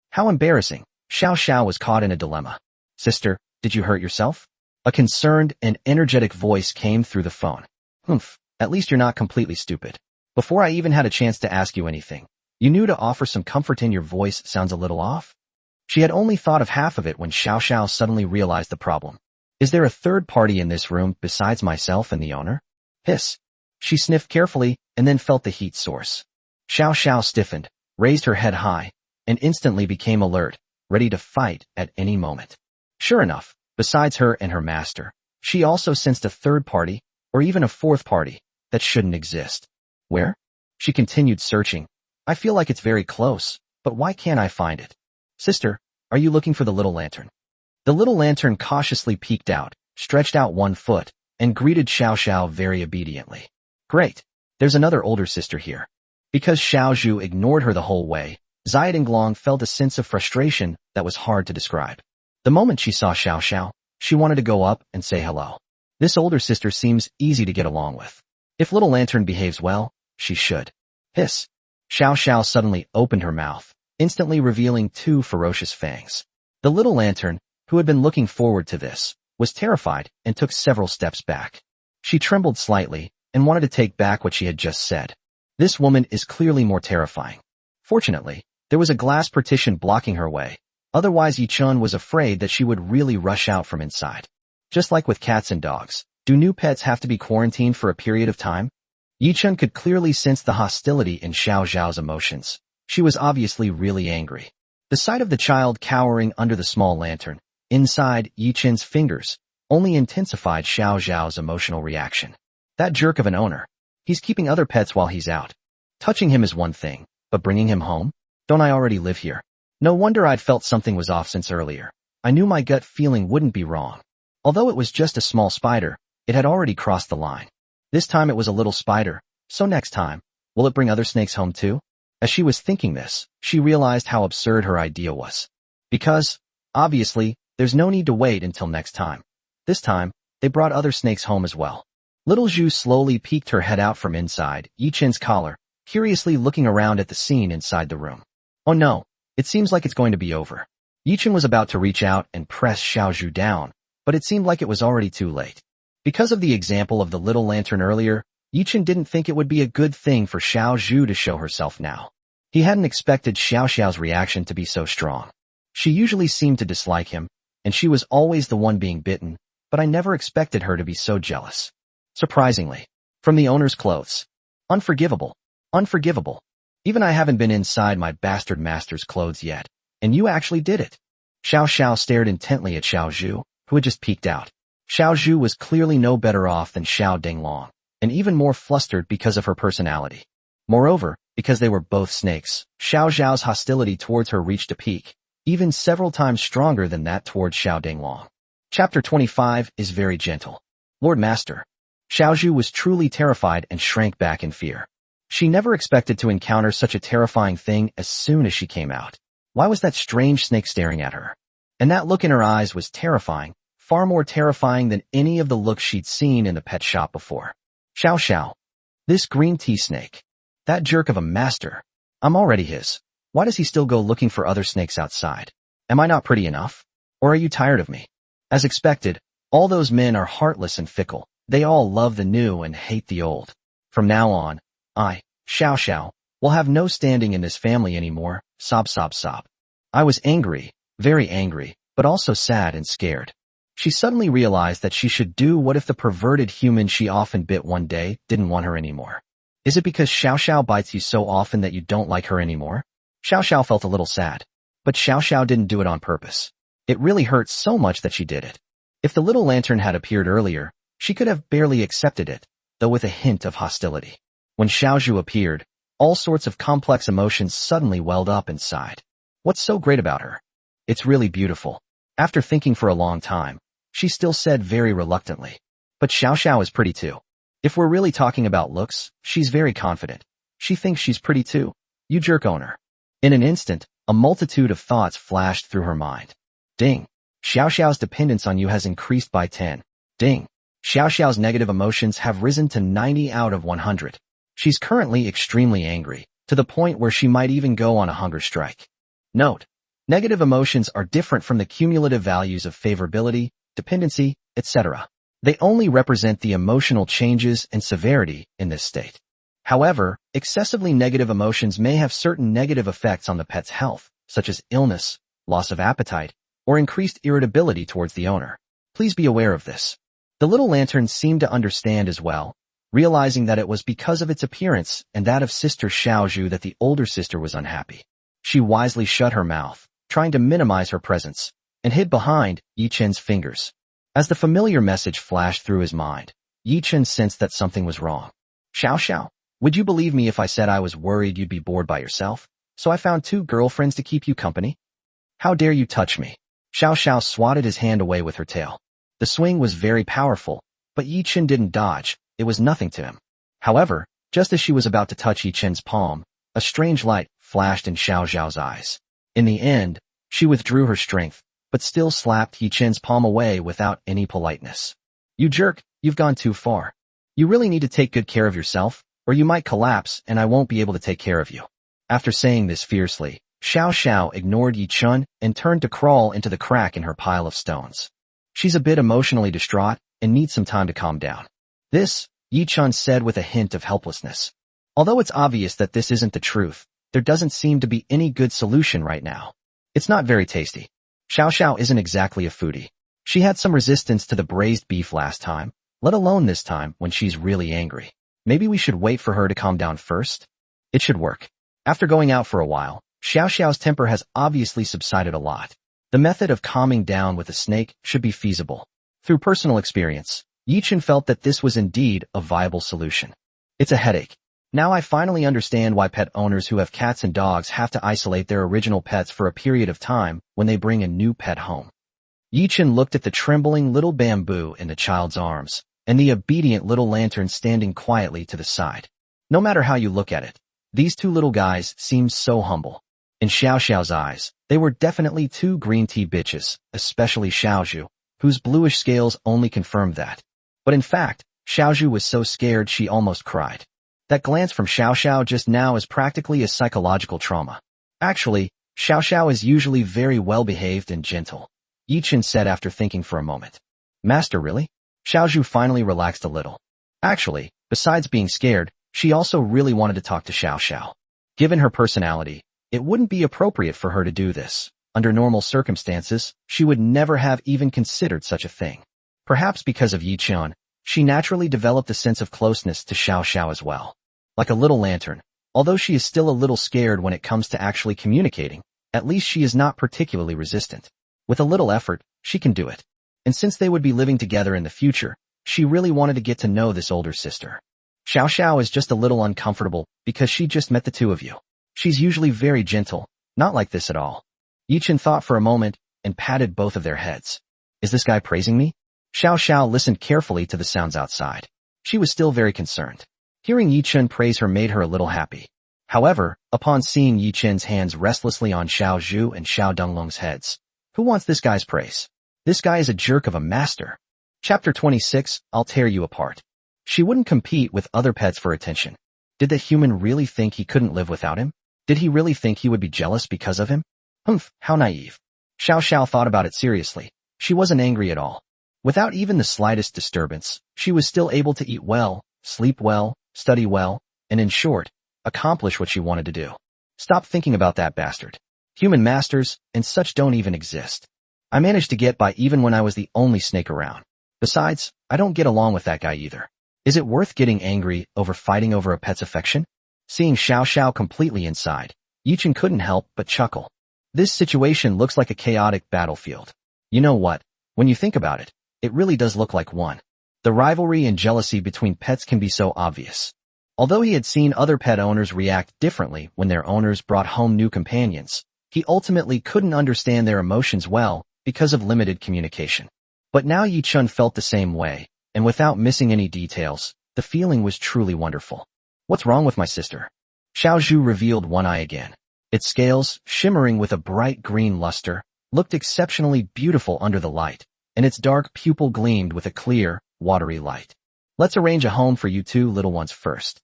How embarrassing. Xiao Sha was caught in a dilemma. Sister, did you hurt yourself? A concerned and energetic voice came through the phone. Humph, at least you're not completely stupid. Before I even had a chance to ask you anything, you knew to offer some comfort in your voice sounds a little off? She had only thought of half of it when Xiao Sha suddenly realized the problem. Is there a third party in this room besides myself and the owner? Hiss. She sniffed carefully and then felt the heat source. Xiao Sha stiffened, raised her head high, and instantly became alert, ready to fight at any moment. Sure enough, besides her and her master, she also sensed a third party, or even a fourth party, that shouldn't exist. Where? She continued searching. I feel like it's very close, but why can't I find it? Sister, are you looking for the little lantern? The little lantern cautiously peeked out, stretched out one foot, and greeted Xiao Sha very obediently. Great. There's another older sister here. Because Xiao Zhu ignored her the whole way, Xiaodinglong felt a sense of frustration that was hard to describe. The moment she saw Xiao Sha, she wanted to go up and say hello. This older sister seems easy to get along with. If little lantern behaves well, she should. Hiss. Xiao Sha suddenly opened her mouth, instantly revealing two ferocious fangs. The little lantern, who had been looking forward to this, was terrified and took several steps back. She trembled slightly and wanted to take back what she had just said. This woman is clearly more terrifying. Fortunately, there was a glass partition blocking her way. Otherwise Yi Chen was afraid that she would really rush out from inside. Just like with cats and dogs, do new pets have to be quarantined for a period of time? Yi Chen could clearly sense the hostility in Xiao Zhao's emotions. She was obviously really angry. The sight of the child cowering under the small lantern, inside Yi Chen's fingers, only intensified Xiao Zhao's emotional reaction. That jerk of an owner. He's keeping other pets while he's out. Touching him is one thing, but bringing him home? Don't I already live here? No wonder I'd felt something was off since earlier. I knew my gut feeling wouldn't be wrong. Although it was just a small spider, it had already crossed the line. This time it was a little spider, so next time, will it bring other snakes home too? As she was thinking this, she realized how absurd her idea was. Because, obviously, there's no need to wait until next time. This time, they brought other snakes home as well. Little Zhu slowly peeked her head out from inside Yi Chen's collar, curiously looking around at the scene inside the room. Oh no, it seems like it's going to be over. Yi Chen was about to reach out and press Xiao Zhu down, but it seemed like it was already too late. Because of the example of the little lantern earlier, Yi Chen didn't think it would be a good thing for Xiao Zhu to show herself now. He hadn't expected Xiao Xiao's reaction to be so strong. She usually seemed to dislike him, and she was always the one being bitten, but I never expected her to be so jealous. Surprisingly. From the owner's clothes. Unforgivable. Unforgivable. Even I haven't been inside my bastard master's clothes yet, and you actually did it. Xiao Xiao stared intently at Xiao Zhu, who had just peeked out. Xiao Zhu was clearly no better off than Xiaodinglong, and even more flustered because of her personality. Moreover, because they were both snakes, Xiao Zhao's hostility towards her reached a peak, even several times stronger than that towards Xiaodinglong. Chapter 25 is very gentle. Lord Master. Xiao Zhu was truly terrified and shrank back in fear. She never expected to encounter such a terrifying thing as soon as she came out. Why was that strange snake staring at her? And that look in her eyes was terrifying, far more terrifying than any of the looks she'd seen in the pet shop before. Xiao Shao. This green tea snake. That jerk of a master. I'm already his. Why does he still go looking for other snakes outside? Am I not pretty enough? Or are you tired of me? As expected, all those men are heartless and fickle. They all love the new and hate the old. From now on, Xiao Shao, will have no standing in this family anymore. Sob, sob, sob. I was angry, very angry, but also sad and scared. She suddenly realized that she should do what if the perverted human she often bit one day didn't want her anymore. Is it because Xiao Shao bites you so often that you don't like her anymore? Xiao Shao felt a little sad. But Xiao Shao didn't do it on purpose. It really hurt so much that she did it. If the little lantern had appeared earlier, she could have barely accepted it, though with a hint of hostility. When Xiao Zhu appeared, all sorts of complex emotions suddenly welled up inside. What's so great about her? It's really beautiful. After thinking for a long time, she still said very reluctantly. But Xiao Shao is pretty too. If we're really talking about looks, she's very confident. She thinks she's pretty too. You jerk owner. In an instant, a multitude of thoughts flashed through her mind. Ding. Xiao Xiao's dependence on you has increased by 10. Ding. Xiao Xiao's negative emotions have risen to 90 out of 100. She's currently extremely angry, to the point where she might even go on a hunger strike. Note: negative emotions are different from the cumulative values of favorability, dependency, etc. They only represent the emotional changes and severity in this state. However, excessively negative emotions may have certain negative effects on the pet's health, such as illness, loss of appetite, or increased irritability towards the owner. Please be aware of this. The little lantern seemed to understand as well, realizing that it was because of its appearance and that of Sister Xiao Zhu that the older sister was unhappy. She wisely shut her mouth, trying to minimize her presence, and hid behind Yi Chen's fingers. As the familiar message flashed through his mind, Yi Chen sensed that something was wrong. Xiao Shao, would you believe me if I said I was worried you'd be bored by yourself, so I found 2 girlfriends to keep you company? How dare you touch me? Xiao Shao swatted his hand away with her tail. The swing was very powerful, but Yi Chen didn't dodge. It was nothing to him. However, just as she was about to touch Yi Chen's palm, a strange light flashed in Xiao Zhao's eyes. In the end, she withdrew her strength, but still slapped Yi Chen's palm away without any politeness. You jerk, you've gone too far. You really need to take good care of yourself, or you might collapse and I won't be able to take care of you. After saying this fiercely, Xiao Shao ignored Yi Chen and turned to crawl into the crack in her pile of stones. She's a bit emotionally distraught and needs some time to calm down. This, Yi Chen said with a hint of helplessness. Although it's obvious that this isn't the truth, there doesn't seem to be any good solution right now. It's not very tasty. Xiao Shao isn't exactly a foodie. She had some resistance to the braised beef last time, let alone this time when she's really angry. Maybe we should wait for her to calm down first? It should work. After going out for a while, Xiao Xiao's temper has obviously subsided a lot. The method of calming down with a snake should be feasible. Through personal experience, Yi Chen felt that this was indeed a viable solution. It's a headache. Now I finally understand why pet owners who have cats and dogs have to isolate their original pets for a period of time when they bring a new pet home. Yi Chen looked at the trembling little bamboo in the child's arms, and the obedient little lantern standing quietly to the side. No matter how you look at it, these 2 little guys seemed so humble. In Xiao Xiao's eyes, they were definitely 2 green tea bitches, especially Xiao Zhu, whose bluish scales only confirmed that. But in fact, Xiao Zhu was so scared she almost cried. That glance from Xiao Xiao just now is practically a psychological trauma. Actually, Xiao Xiao is usually very well-behaved and gentle, Yi Chen said after thinking for a moment. Master, really? Xiao Zhu finally relaxed a little. Actually, besides being scared, she also really wanted to talk to Xiao Xiao. Given her personality, it wouldn't be appropriate for her to do this. Under normal circumstances, she would never have even considered such a thing. Perhaps because of Yi Chen, she naturally developed a sense of closeness to Xiao Xiao as well. Like a little lantern, although she is still a little scared when it comes to actually communicating, at least she is not particularly resistant. With a little effort, she can do it. And since they would be living together in the future, she really wanted to get to know this older sister. Xiao Xiao is just a little uncomfortable because she just met the 2 of you. She's usually very gentle, not like this at all. Yi Chen thought for a moment and patted both of their heads. Is this guy praising me? Xiao Xiao listened carefully to the sounds outside. She was still very concerned. Hearing Yi Chen praise her made her a little happy. However, upon seeing Yi Chen's hands restlessly on Xiao Zhu and Xiao Donglong's heads, who wants this guy's praise? This guy is a jerk of a master. Chapter 26, I'll tear you apart. She wouldn't compete with other pets for attention. Did the human really think he couldn't live without him? Did he really think he would be jealous because of him? Humph, how naive. Xiao Sha thought about it seriously. She wasn't angry at all. Without even the slightest disturbance, she was still able to eat well, sleep well, study well, and in short, accomplish what she wanted to do. Stop thinking about that bastard. Human masters and such don't even exist. I managed to get by even when I was the only snake around. Besides, I don't get along with that guy either. Is it worth getting angry over fighting over a pet's affection? Seeing Xiao Sha completely inside, Yichen couldn't help but chuckle. This situation looks like a chaotic battlefield. You know what? When you think about it, it really does look like one. The rivalry and jealousy between pets can be so obvious. Although he had seen other pet owners react differently when their owners brought home new companions, he ultimately couldn't understand their emotions well because of limited communication. But now Yichun felt the same way, and without missing any details, the feeling was truly wonderful. What's wrong with my sister? Xiao Zhu revealed one eye again. Its scales, shimmering with a bright green luster, looked exceptionally beautiful under the light, and its dark pupil gleamed with a clear, watery light. Let's arrange a home for you two little ones first.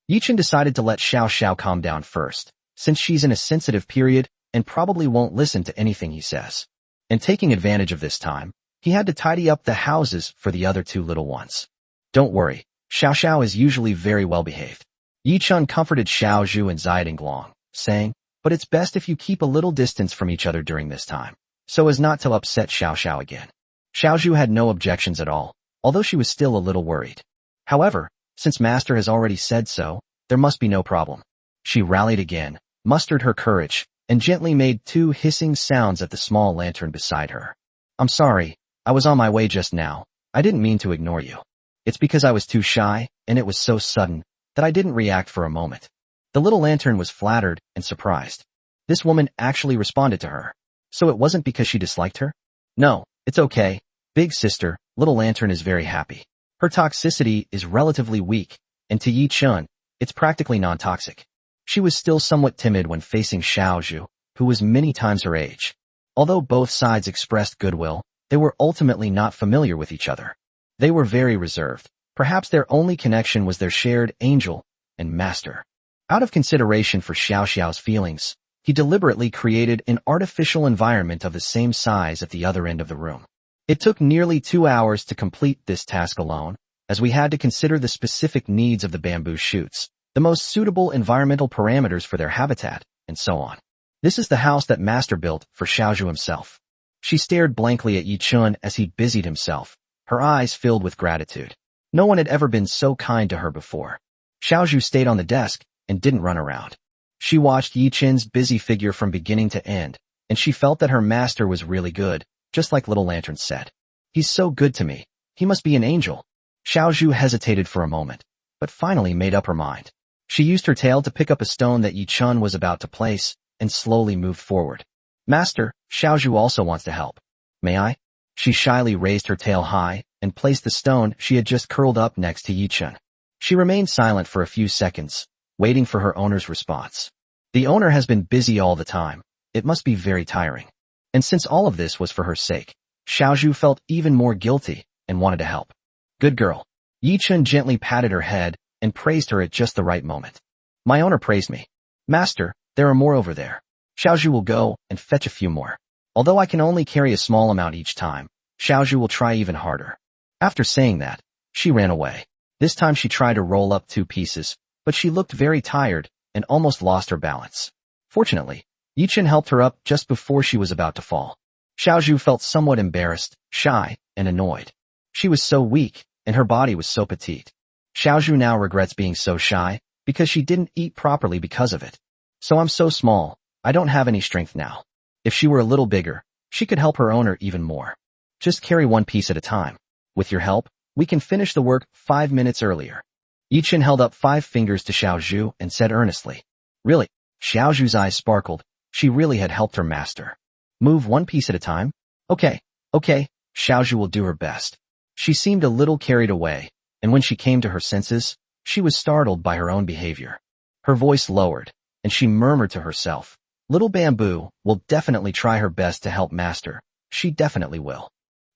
Yichun decided to let Xiao Xiao calm down first, since she's in a sensitive period and probably won't listen to anything he says. And taking advantage of this time, he had to tidy up the houses for the other two little ones. Don't worry, Xiao Xiao is usually very well behaved. Yichun comforted Xiao Zhu and Ziding saying, but it's best if you keep a little distance from each other during this time, so as not to upset Xiao Xiao again. Xiao Zhu had no objections at all, although she was still a little worried. However, since Master has already said so, there must be no problem. She rallied again, mustered her courage, and gently made 2 hissing sounds at the small lantern beside her. I'm sorry, I was on my way just now. I didn't mean to ignore you. It's because I was too shy, and it was so sudden, that I didn't react for a moment. The little lantern was flattered and surprised. This woman actually responded to her. So it wasn't because she disliked her? No, it's okay. Big sister, little lantern is very happy. Her toxicity is relatively weak, and to Yi Chun, it's practically non-toxic. She was still somewhat timid when facing Xiao Zhu, who was many times her age. Although both sides expressed goodwill, they were ultimately not familiar with each other. They were very reserved. Perhaps their only connection was their shared angel and master. Out of consideration for Xiao Xiao's feelings, he deliberately created an artificial environment of the same size at the other end of the room. It took nearly 2 hours to complete this task alone, as we had to consider the specific needs of the bamboo shoots, the most suitable environmental parameters for their habitat, and so on. This is the house that Master built for Xiao Zhu himself. She stared blankly at Yi Chun as he busied himself, her eyes filled with gratitude. No one had ever been so kind to her before. Xiao Zhu stayed on the desk and didn't run around. She watched Yi Chun's busy figure from beginning to end, and she felt that her master was really good, just like Little Lantern said. He's so good to me. He must be an angel. Xiao Zhu hesitated for a moment, but finally made up her mind. She used her tail to pick up a stone that Yi Chun was about to place, and slowly moved forward. Master, Xiao Zhu also wants to help. May I? She shyly raised her tail high, and placed the stone she had just curled up next to Yi Chun. She remained silent for a few seconds, waiting for her owner's response. The owner has been busy all the time. It must be very tiring. And since all of this was for her sake, Xiao Zhu felt even more guilty, and wanted to help. Good girl. Yi Chun gently patted her head, and praised her at just the right moment. My owner praised me. Master, there are more over there. Xiao Zhu will go and fetch a few more. Although I can only carry a small amount each time, Xiao Zhu will try even harder. After saying that, she ran away. This time she tried to roll up 2 pieces, but she looked very tired and almost lost her balance. Fortunately, Yi Chun helped her up just before she was about to fall. Xiao Zhu felt somewhat embarrassed, shy, and annoyed. She was so weak, and her body was so petite. Xiao Zhu now regrets being so shy, because she didn't eat properly because of it. So I'm so small, I don't have any strength now. If she were a little bigger, she could help her owner even more. Just carry 1 piece at a time. With your help, we can finish the work 5 minutes earlier. Yi Chun held up 5 fingers to Xiao Zhu and said earnestly. Really? Xiao Zhu's eyes sparkled. She really had helped her master. Move 1 piece at a time? Okay. Xiao Zhu will do her best. She seemed a little carried away, and when she came to her senses, she was startled by her own behavior. Her voice lowered, and she murmured to herself, Little Bamboo will definitely try her best to help Master. She definitely will.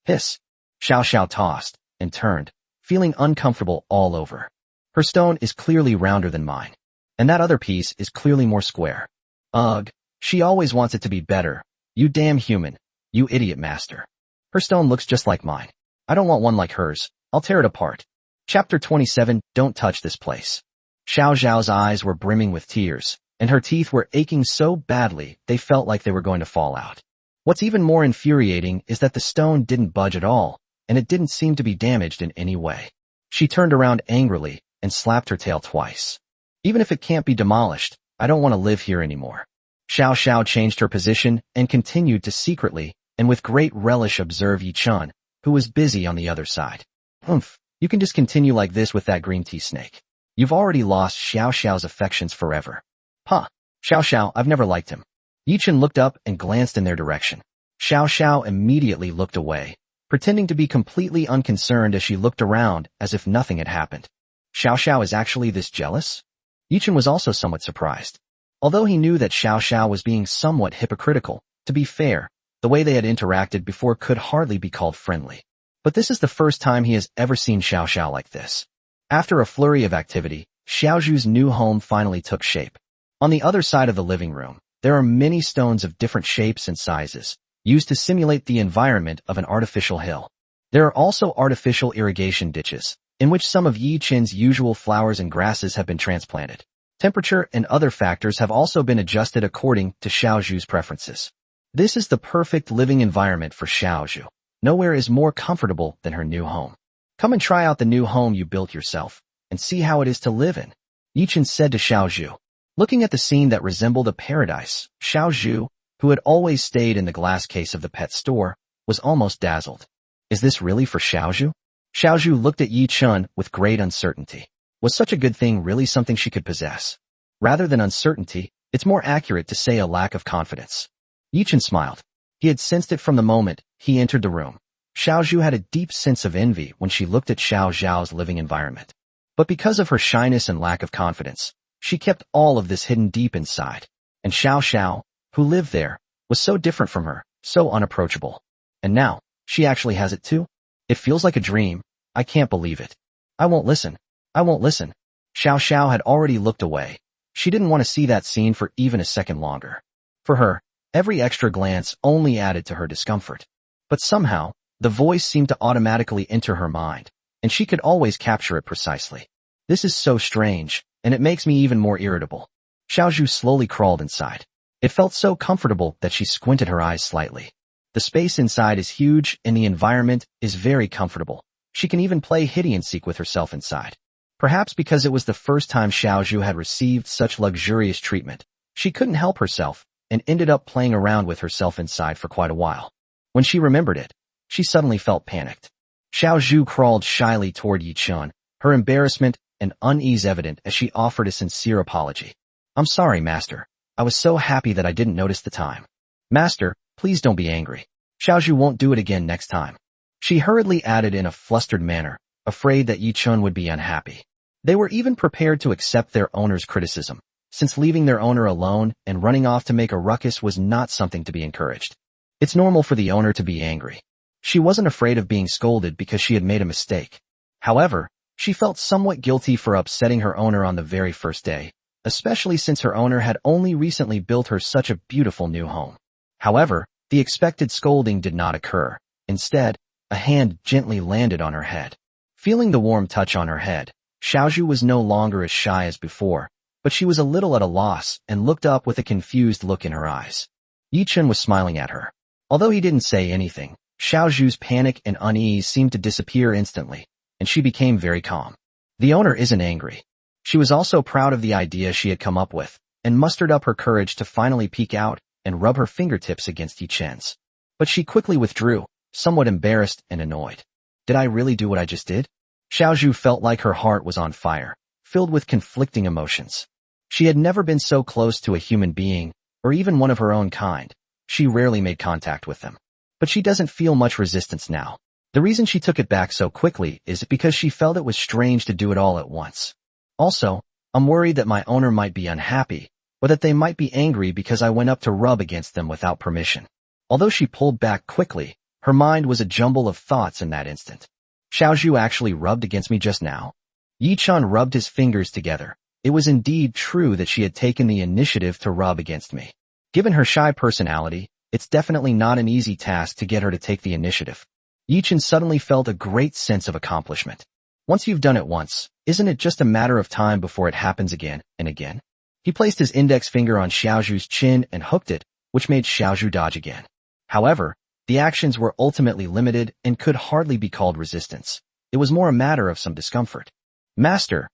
Hiss. Xiao Xiao tossed and turned, feeling uncomfortable all over. Her stone is clearly rounder than mine. And that other piece is clearly more square. Ugh, she always wants it to be better. You damn human. You idiot master. Her stone looks just like mine. I don't want one like hers. I'll tear it apart. Chapter 27, Don't touch this place. Xiao Zhao's eyes were brimming with tears, and her teeth were aching so badly they felt like they were going to fall out. What's even more infuriating is that the stone didn't budge at all, and it didn't seem to be damaged in any way. She turned around angrily and slapped her tail twice. Even if it can't be demolished, I don't want to live here anymore. Xiao Xiao changed her position and continued to secretly and with great relish observe Yi Chun, who was busy on the other side. Humph, you can just continue like this with that green tea snake. You've already lost Xiao Xiao's affections forever. Huh, Xiao Xiao, I've never liked him. Yi Chun looked up and glanced in their direction. Xiao Xiao immediately looked away, pretending to be completely unconcerned as she looked around as if nothing had happened. Xiao Xiao is actually this jealous? Yi Chun was also somewhat surprised. Although he knew that Xiao Xiao was being somewhat hypocritical, to be fair, the way they had interacted before could hardly be called friendly. But this is the first time he has ever seen Xiao Xiao like this. After a flurry of activity, Xiao Zhu's new home finally took shape. On the other side of the living room, there are many stones of different shapes and sizes, used to simulate the environment of an artificial hill. There are also artificial irrigation ditches, in which some of Yi Chun's usual flowers and grasses have been transplanted. Temperature and other factors have also been adjusted according to Xiao Zhu's preferences. This is the perfect living environment for Xiao Zhu. Nowhere is more comfortable than her new home. Come and try out the new home you built yourself, and see how it is to live in, Yi Chun said to Xiao Zhu. Looking at the scene that resembled a paradise, Xiao Zhu, who had always stayed in the glass case of the pet store, was almost dazzled. Is this really for Xiao Zhu? Xiao Zhu looked at Yi Chun with great uncertainty. Was such a good thing really something she could possess? Rather than uncertainty, it's more accurate to say a lack of confidence. Yi Chun smiled. He had sensed it from the moment he entered the room. Xiao Zhu had a deep sense of envy when she looked at Xiao Zhao's living environment. But because of her shyness and lack of confidence, she kept all of this hidden deep inside. And Xiao Xiao, who lived there, was so different from her, so unapproachable. And now, she actually has it too? It feels like a dream. I can't believe it. I won't listen. I won't listen. Xiao Xiao had already looked away. She didn't want to see that scene for even a second longer. For her, every extra glance only added to her discomfort. But somehow, the voice seemed to automatically enter her mind, and she could always capture it precisely. This is so strange, and it makes me even more irritable. Xiao Zhu slowly crawled inside. It felt so comfortable that she squinted her eyes slightly. The space inside is huge, and the environment is very comfortable. She can even play hide-and-seek with herself inside. Perhaps because it was the first time Xiao Zhu had received such luxurious treatment, she couldn't help herself, and ended up playing around with herself inside for quite a while. When she remembered it, she suddenly felt panicked. Xiao Zhu crawled shyly toward Yi Chun, her embarrassment and unease evident as she offered a sincere apology. I'm sorry, Master. I was so happy that I didn't notice the time. Master, please don't be angry. Xiao Zhu won't do it again next time. She hurriedly added in a flustered manner, afraid that Yi Chun would be unhappy. They were even prepared to accept their owner's criticism, since leaving their owner alone and running off to make a ruckus was not something to be encouraged. It's normal for the owner to be angry. She wasn't afraid of being scolded because she had made a mistake. However, she felt somewhat guilty for upsetting her owner on the very first day, especially since her owner had only recently built her such a beautiful new home. However, the expected scolding did not occur. Instead, a hand gently landed on her head. Feeling the warm touch on her head, Xiao Zhu was no longer as shy as before, but she was a little at a loss and looked up with a confused look in her eyes. Yi Chun was smiling at her. Although he didn't say anything, Xiao Zhu's panic and unease seemed to disappear instantly, and she became very calm. The owner isn't angry. She was also proud of the idea she had come up with, and mustered up her courage to finally peek out and rub her fingertips against Yi Chun's. But she quickly withdrew, somewhat embarrassed and annoyed. Did I really do what I just did? Xiao Zhu felt like her heart was on fire, filled with conflicting emotions. She had never been so close to a human being, or even one of her own kind. She rarely made contact with them. But she doesn't feel much resistance now. The reason she took it back so quickly is because she felt it was strange to do it all at once. Also, I'm worried that my owner might be unhappy, or that they might be angry because I went up to rub against them without permission. Although she pulled back quickly, Her mind was a jumble of thoughts in that instant. Xiao Zhu actually rubbed against me just now. Yi-chan rubbed his fingers together. It was indeed true that she had taken the initiative to rub against me. Given her shy personality, it's definitely not an easy task to get her to take the initiative. Yi-chan suddenly felt a great sense of accomplishment. Once you've done it once, isn't it just a matter of time before it happens again and again? He placed his index finger on Xiao Zhu's chin and hooked it, which made Xiao Zhu dodge again. However, the actions were ultimately limited and could hardly be called resistance. It was more a matter of some discomfort. Master,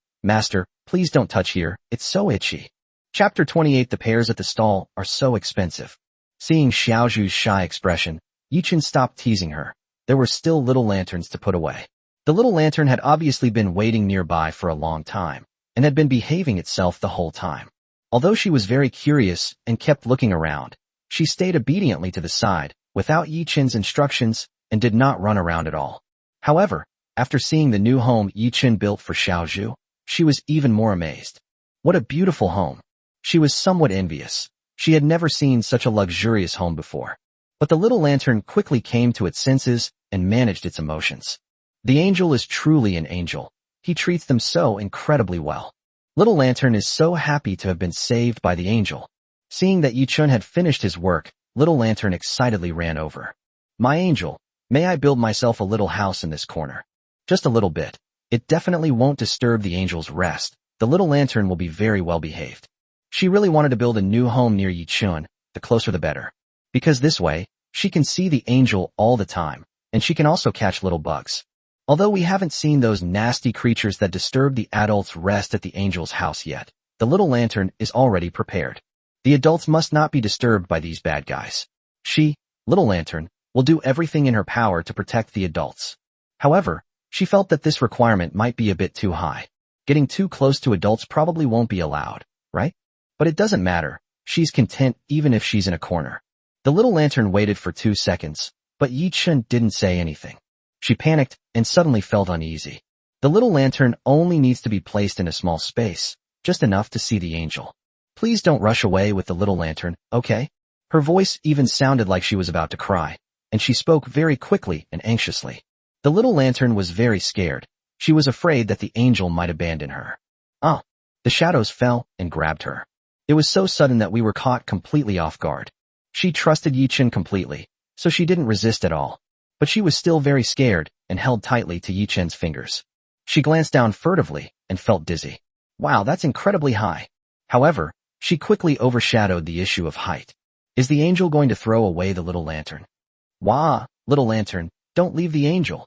please don't touch here, it's so itchy. Chapter 28. The pears at the stall are so expensive. Seeing Xiao Zhu's shy expression, Yi-chan stopped teasing her. There were still little lanterns to put away. The little lantern had obviously been waiting nearby for a long time, and had been behaving itself the whole time. Although she was very curious and kept looking around, she stayed obediently to the side, without Yi-chan's instructions, and did not run around at all. However, after seeing the new home Yi-chan built for Xiao Zhu, she was even more amazed. What a beautiful home. She was somewhat envious. She had never seen such a luxurious home before. But the little lantern quickly came to its senses and managed its emotions. The angel is truly an angel. He treats them so incredibly well. Little lantern is so happy to have been saved by the angel. Seeing that Yi-chan had finished his work, little lantern excitedly ran over. My angel, may I build myself a little house in this corner? Just a little bit. It definitely won't disturb the angel's rest. The little lantern will be very well behaved. She really wanted to build a new home near Yi-chan, the closer the better. Because this way, she can see the angel all the time, and she can also catch little bugs. Although we haven't seen those nasty creatures that disturb the adults' rest at the angel's house yet, the little lantern is already prepared. The adults must not be disturbed by these bad guys. She, little lantern, will do everything in her power to protect the adults. However, she felt that this requirement might be a bit too high. Getting too close to adults probably won't be allowed, right? But it doesn't matter. She's content even if she's in a corner. The little lantern waited for 2 seconds, but Yi-chan didn't say anything. She panicked and suddenly felt uneasy. The little lantern only needs to be placed in a small space, just enough to see the angel. Please don't rush away with the little lantern, okay? Her voice even sounded like she was about to cry, and she spoke very quickly and anxiously. The little lantern was very scared. She was afraid that the angel might abandon her. The shadows fell and grabbed her. It was so sudden that we were caught completely off guard. She trusted Yi-chan completely, so she didn't resist at all. But she was still very scared and held tightly to Yi-chan's fingers. She glanced down furtively and felt dizzy. Wow, that's incredibly high. However, she quickly overshadowed the issue of height. Is the angel going to throw away the little lantern? Wah, little lantern, don't leave the angel.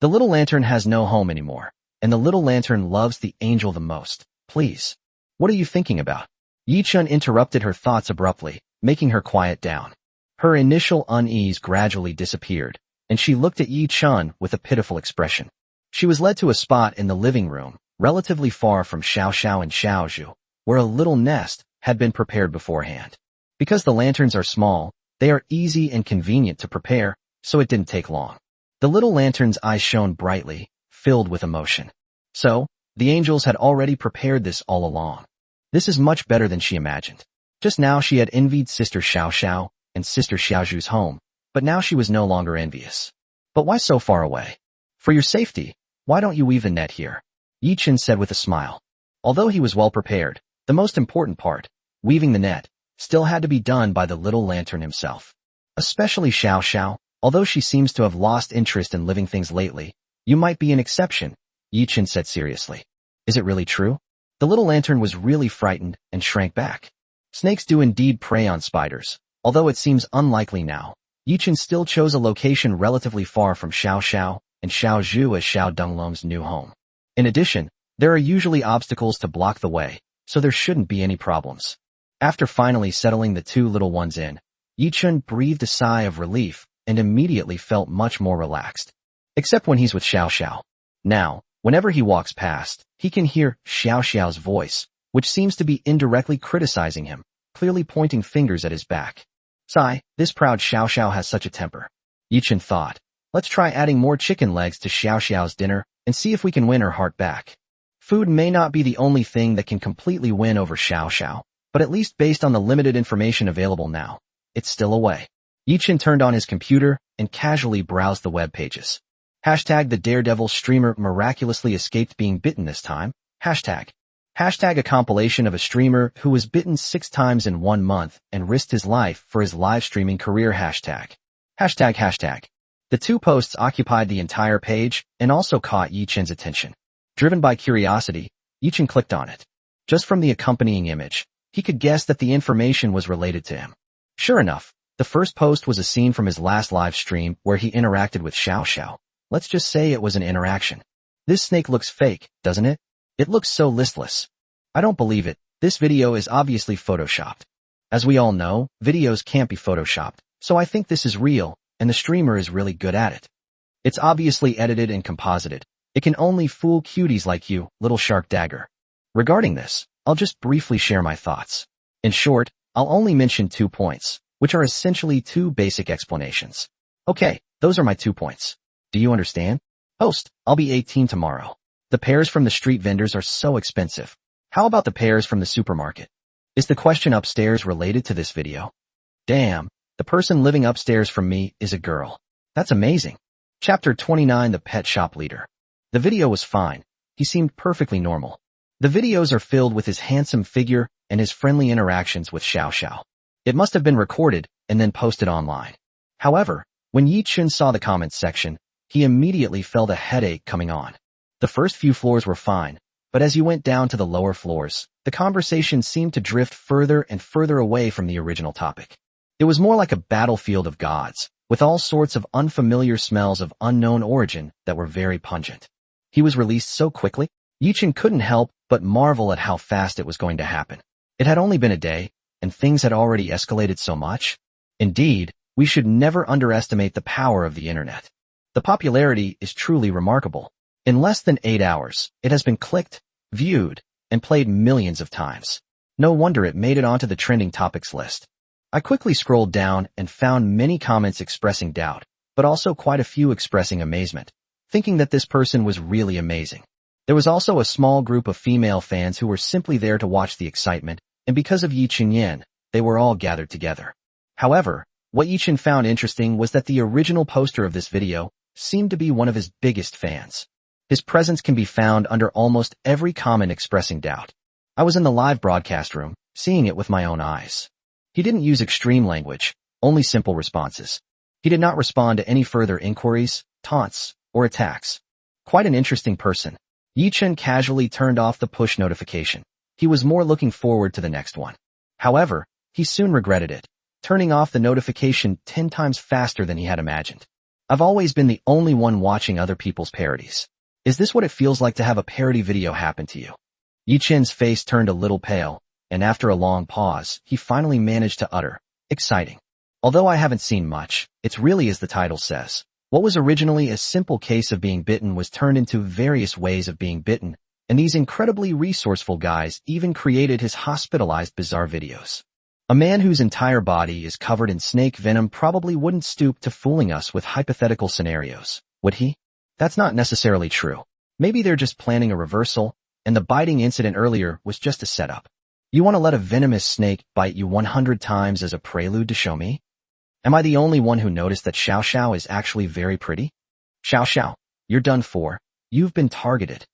The little lantern has no home anymore, and the little lantern loves the angel the most. Please. What are you thinking about? Yi-chan interrupted her thoughts abruptly, making her quiet down. Her initial unease gradually disappeared, and she looked at Yi-chan with a pitiful expression. She was led to a spot in the living room, relatively far from Shiao Sha and Xiao Zhu, where a little nest had been prepared beforehand. Because the lanterns are small, they are easy and convenient to prepare, so it didn't take long. The little lantern's eyes shone brightly, filled with emotion. So, the angels had already prepared this all along. This is much better than she imagined. Just now she had envied Sister Shiao Sha and Sister Xiao Zhu's home, but now she was no longer envious. But why so far away? For your safety, why don't you weave the net here? Yi-chan said with a smile. Although he was well prepared, the most important part, weaving the net, still had to be done by the little lantern himself. Especially Xiao Sha, although she seems to have lost interest in living things lately. You might be an exception, Yi-chan said seriously. Is it really true? The little lantern was really frightened and shrank back. Snakes do indeed prey on spiders, although it seems unlikely now. Yi-chan still chose a location relatively far from Xiao Sha and Xiao Zhu as Xiao Donglong's new home. In addition, there are usually obstacles to block the way, so there shouldn't be any problems. After finally settling the two little ones in, Yi-chan breathed a sigh of relief and immediately felt much more relaxed. Except when he's with Xiao Sha. Now, whenever he walks past, he can hear Xiao Xiao's voice, which seems to be indirectly criticizing him, clearly pointing fingers at his back. Sigh, this proud Xiao Xiao has such a temper. Yi-chan thought. Let's try adding more chicken legs to Xiao Xiao's dinner and see if we can win her heart back. Food may not be the only thing that can completely win over Xiao Xiao, but at least based on the limited information available now, it's still a way. Yi-Chin turned on his computer and casually browsed the web pages. Hashtag the Daredevil streamer miraculously escaped being bitten this time. Hashtag a compilation of a streamer who was bitten 6 times in 1 month and risked his life for his live streaming career. Hashtag. The 2 posts occupied the entire page and also caught Yi-Chin's attention. Driven by curiosity, Yi-Chin clicked on it. Just from the accompanying image, he could guess that the information was related to him. Sure enough, the first post was a scene from his last live stream where he interacted with Shiao Sha. Let's just say it was an interaction. This snake looks fake, doesn't it? It looks so listless. I don't believe it. This video is obviously photoshopped. As we all know, videos can't be photoshopped, so I think this is real, and the streamer is really good at it. It's obviously edited and composited. It can only fool cuties like you, little shark dagger. Regarding this, I'll just briefly share my thoughts. In short, I'll only mention 2 points, which are essentially 2 basic explanations. Okay, those are my 2 points. Do you understand? Host, I'll be 18 tomorrow. The pears from the street vendors are so expensive. How about the pears from the supermarket? Is the question upstairs related to this video? Damn, the person living upstairs from me is a girl. That's amazing. Chapter 29 The Pet Shop Leader. The video was fine. He seemed perfectly normal. The videos are filled with his handsome figure and his friendly interactions with Shiao Sha. It must have been recorded and then posted online. However, when Yi-Chin saw the comments section, he immediately felt a headache coming on. The first few floors were fine, but as you went down to the lower floors, the conversation seemed to drift further and further away from the original topic. It was more like a battlefield of gods, with all sorts of unfamiliar smells of unknown origin that were very pungent. He was released so quickly, Yi-Chin couldn't help but marvel at how fast it was going to happen. It had only been a day, and things had already escalated so much. Indeed, we should never underestimate the power of the internet. The popularity is truly remarkable. In less than 8 hours, it has been clicked, viewed, and played millions of times. No wonder it made it onto the trending topics list. I quickly scrolled down and found many comments expressing doubt, but also quite a few expressing amazement, thinking that this person was really amazing. There was also a small group of female fans who were simply there to watch the excitement, and because of Yi-Chin, they were all gathered together. However, what Yi-Chin found interesting was that the original poster of this video seemed to be one of his biggest fans. His presence can be found under almost every comment expressing doubt. I was in the live broadcast room, seeing it with my own eyes. He didn't use extreme language, only simple responses. He did not respond to any further inquiries, taunts, or attacks. Quite an interesting person. Yi-Chin casually turned off the push notification. He was more looking forward to the next one. However, he soon regretted it, turning off the notification 10 times faster than he had imagined. I've always been the only one watching other people's parodies. Is this what it feels like to have a parody video happen to you? Yi-Chin's face turned a little pale, and after a long pause, he finally managed to utter, exciting. Although I haven't seen much, it's really as the title says. What was originally a simple case of being bitten was turned into various ways of being bitten, and these incredibly resourceful guys even created his hospitalized bizarre videos. A man whose entire body is covered in snake venom probably wouldn't stoop to fooling us with hypothetical scenarios, would he? That's not necessarily true. Maybe they're just planning a reversal, and the biting incident earlier was just a setup. You want to let a venomous snake bite you 100 times as a prelude to show me? Am I the only one who noticed that Shiao Sha is actually very pretty? Shiao Sha, you're done for. You've been targeted.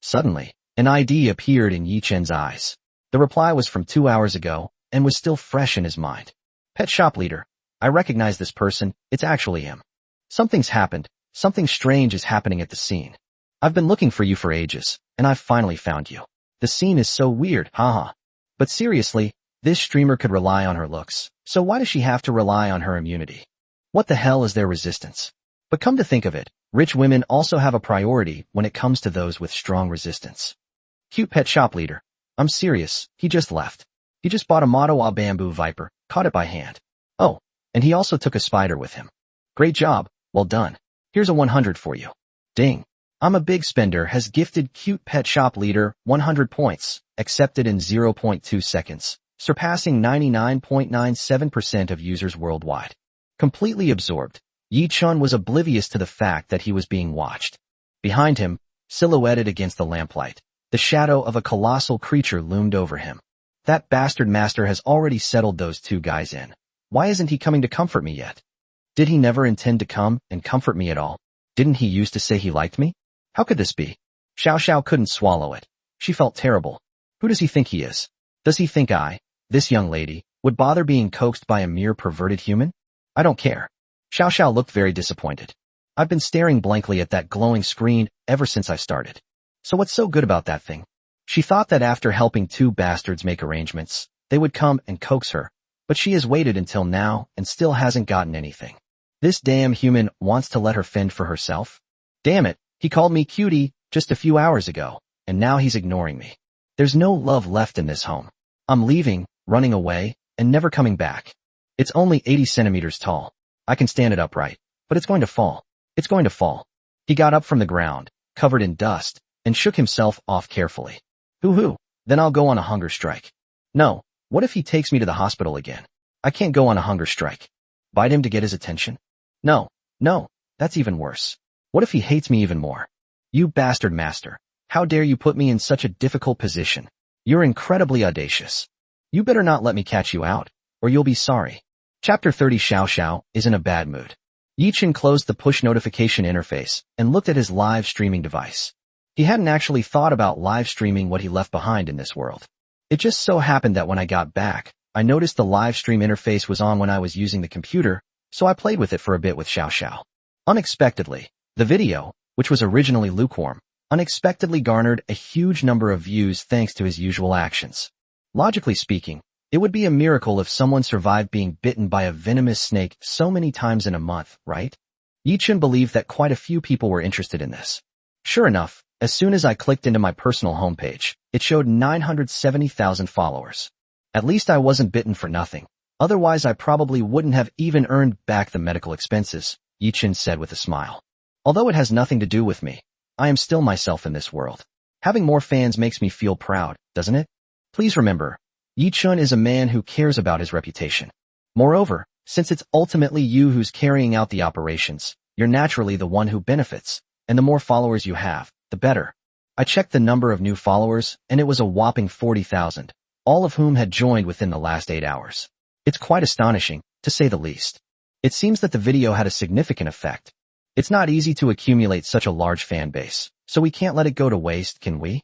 Suddenly, an ID appeared in Yi-Chin's eyes. The reply was from 2 hours ago, and was still fresh in his mind. Pet shop leader. I recognize this person, it's actually him. Something's happened, something strange is happening at the scene. I've been looking for you for ages, and I've finally found you. The scene is so weird, haha. But seriously, this streamer could rely on her looks, so why does she have to rely on her immunity? What the hell is their resistance? But come to think of it, rich women also have a priority when it comes to those with strong resistance. Cute pet shop leader. I'm serious, he just left. He just bought a manhwa bamboo viper, caught it by hand. Oh, and he also took a spider with him. Great job, well done. Here's a 100 for you. Ding. I'm a big spender has gifted cute pet shop leader 100 points, accepted in 0.2 seconds, surpassing 99.97% of users worldwide. Completely absorbed, Yi-Chin was oblivious to the fact that he was being watched. Behind him, silhouetted against the lamplight, the shadow of a colossal creature loomed over him. That bastard master has already settled those 2 guys in. Why isn't he coming to comfort me yet? Did he never intend to come and comfort me at all? Didn't he used to say he liked me? How could this be? Xiao Sha couldn't swallow it. She felt terrible. Who does he think he is? Does he think I, this young lady, would bother being coaxed by a mere perverted human? I don't care. Xiao Sha looked very disappointed. I've been staring blankly at that glowing screen ever since I started. So what's so good about that thing? She thought that after helping two bastards make arrangements, they would come and coax her, but she has waited until now and still hasn't gotten anything. This damn human wants to let her fend for herself? Damn it, he called me cutie just a few hours ago, and now he's ignoring me. There's no love left in this home. I'm leaving, running away, and never coming back. It's only 80 centimeters tall. I can stand it upright, but it's going to fall. It's going to fall. He got up from the ground, covered in dust, and shook himself off carefully. Hoo-hoo, then I'll go on a hunger strike. No, what if he takes me to the hospital again? I can't go on a hunger strike. Bite him to get his attention? No, that's even worse. What if he hates me even more? You bastard master, how dare you put me in such a difficult position? You're incredibly audacious. You better not let me catch you out, or you'll be sorry. Chapter 30. Xiao Sha is in a bad mood. Yichen closed the push notification interface and looked at his live streaming device. He hadn't actually thought about live streaming what he left behind in this world. It just so happened that when I got back, I noticed the live stream interface was on when I was using the computer, so I played with it for a bit with Xiao Sha. Unexpectedly, the video, which was originally lukewarm, unexpectedly garnered a huge number of views thanks to his usual actions. Logically speaking, it would be a miracle if someone survived being bitten by a venomous snake so many times in a month, right? Yichen believed that quite a few people were interested in this. Sure enough, as soon as I clicked into my personal homepage, it showed 970,000 followers. At least I wasn't bitten for nothing. Otherwise I probably wouldn't have even earned back the medical expenses, Yichen said with a smile. Although it has nothing to do with me, I am still myself in this world. Having more fans makes me feel proud, doesn't it? Please remember, Yichen is a man who cares about his reputation. Moreover, since it's ultimately you who's carrying out the operations, you're naturally the one who benefits, and the more followers you have, the better. I checked the number of new followers, and it was a whopping 40,000, all of whom had joined within the last 8 hours. It's quite astonishing, to say the least. It seems that the video had a significant effect. It's not easy to accumulate such a large fan base, so we can't let it go to waste, can we?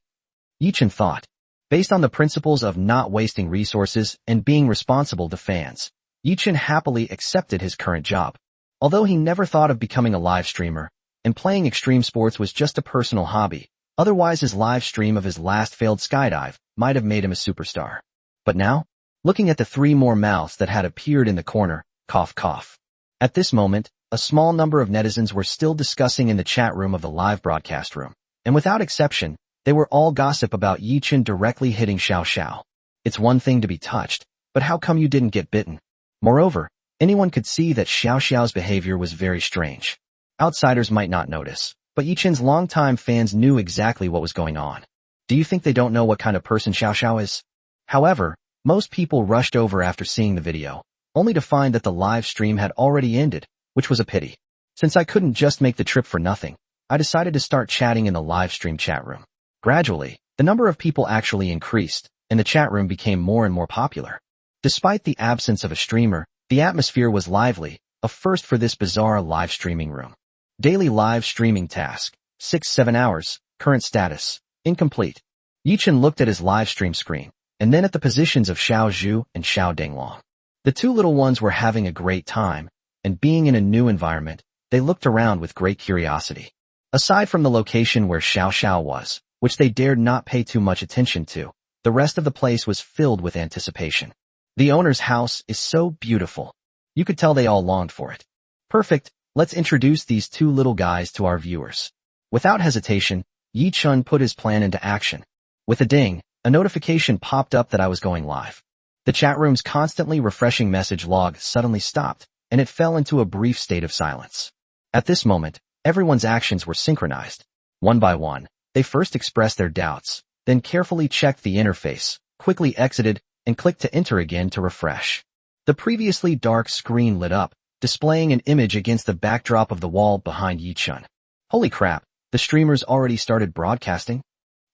Yichen thought. Based on the principles of not wasting resources and being responsible to fans, Yichen happily accepted his current job. Although he never thought of becoming a live streamer, and playing extreme sports was just a personal hobby, otherwise his live stream of his last failed skydive might have made him a superstar. But now, looking at the 3 more mouths that had appeared in the corner, cough cough. At this moment, a small number of netizens were still discussing in the chat room of the live broadcast room, and without exception, they were all gossip about Yichen directly hitting Xiao Sha. It's one thing to be touched, but how come you didn't get bitten? Moreover, anyone could see that Xiao Shao's behavior was very strange. Outsiders might not notice, but Yichen's longtime fans knew exactly what was going on. Do you think they don't know what kind of person Xiao Sha is? However, most people rushed over after seeing the video, only to find that the live stream had already ended, which was a pity. Since I couldn't just make the trip for nothing, I decided to start chatting in the live stream chat room. Gradually, the number of people actually increased, and the chat room became more and more popular. Despite the absence of a streamer, the atmosphere was lively, a first for this bizarre live streaming room. Daily live streaming task, 6-7 hours, current status, incomplete. Yichen looked at his live stream screen, and then at the positions of Xiao Zhu and Xiao Denglong. The 2 little ones were having a great time, and being in a new environment, they looked around with great curiosity. Aside from the location where Xiao Sha was, which they dared not pay too much attention to, the rest of the place was filled with anticipation. The owner's house is so beautiful. You could tell they all longed for it. Perfect, let's introduce these 2 little guys to our viewers. Without hesitation, Yichen put his plan into action. With a ding, a notification popped up that I was going live. The chat room's constantly refreshing message log suddenly stopped, and it fell into a brief state of silence. At this moment, everyone's actions were synchronized. One by one, they first expressed their doubts, then carefully checked the interface, quickly exited, and clicked to enter again to refresh. The previously dark screen lit up, displaying an image against the backdrop of the wall behind Yichen. Holy crap, the streamers already started broadcasting?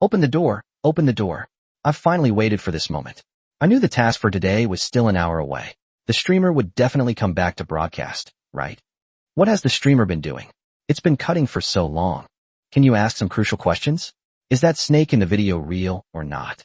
Open the door, open the door. I've finally waited for this moment. I knew the task for today was still an hour away. the streamer would definitely come back to broadcast, right? What has the streamer been doing? It's been cutting for so long. Can you ask some crucial questions? Is that snake in the video real or not?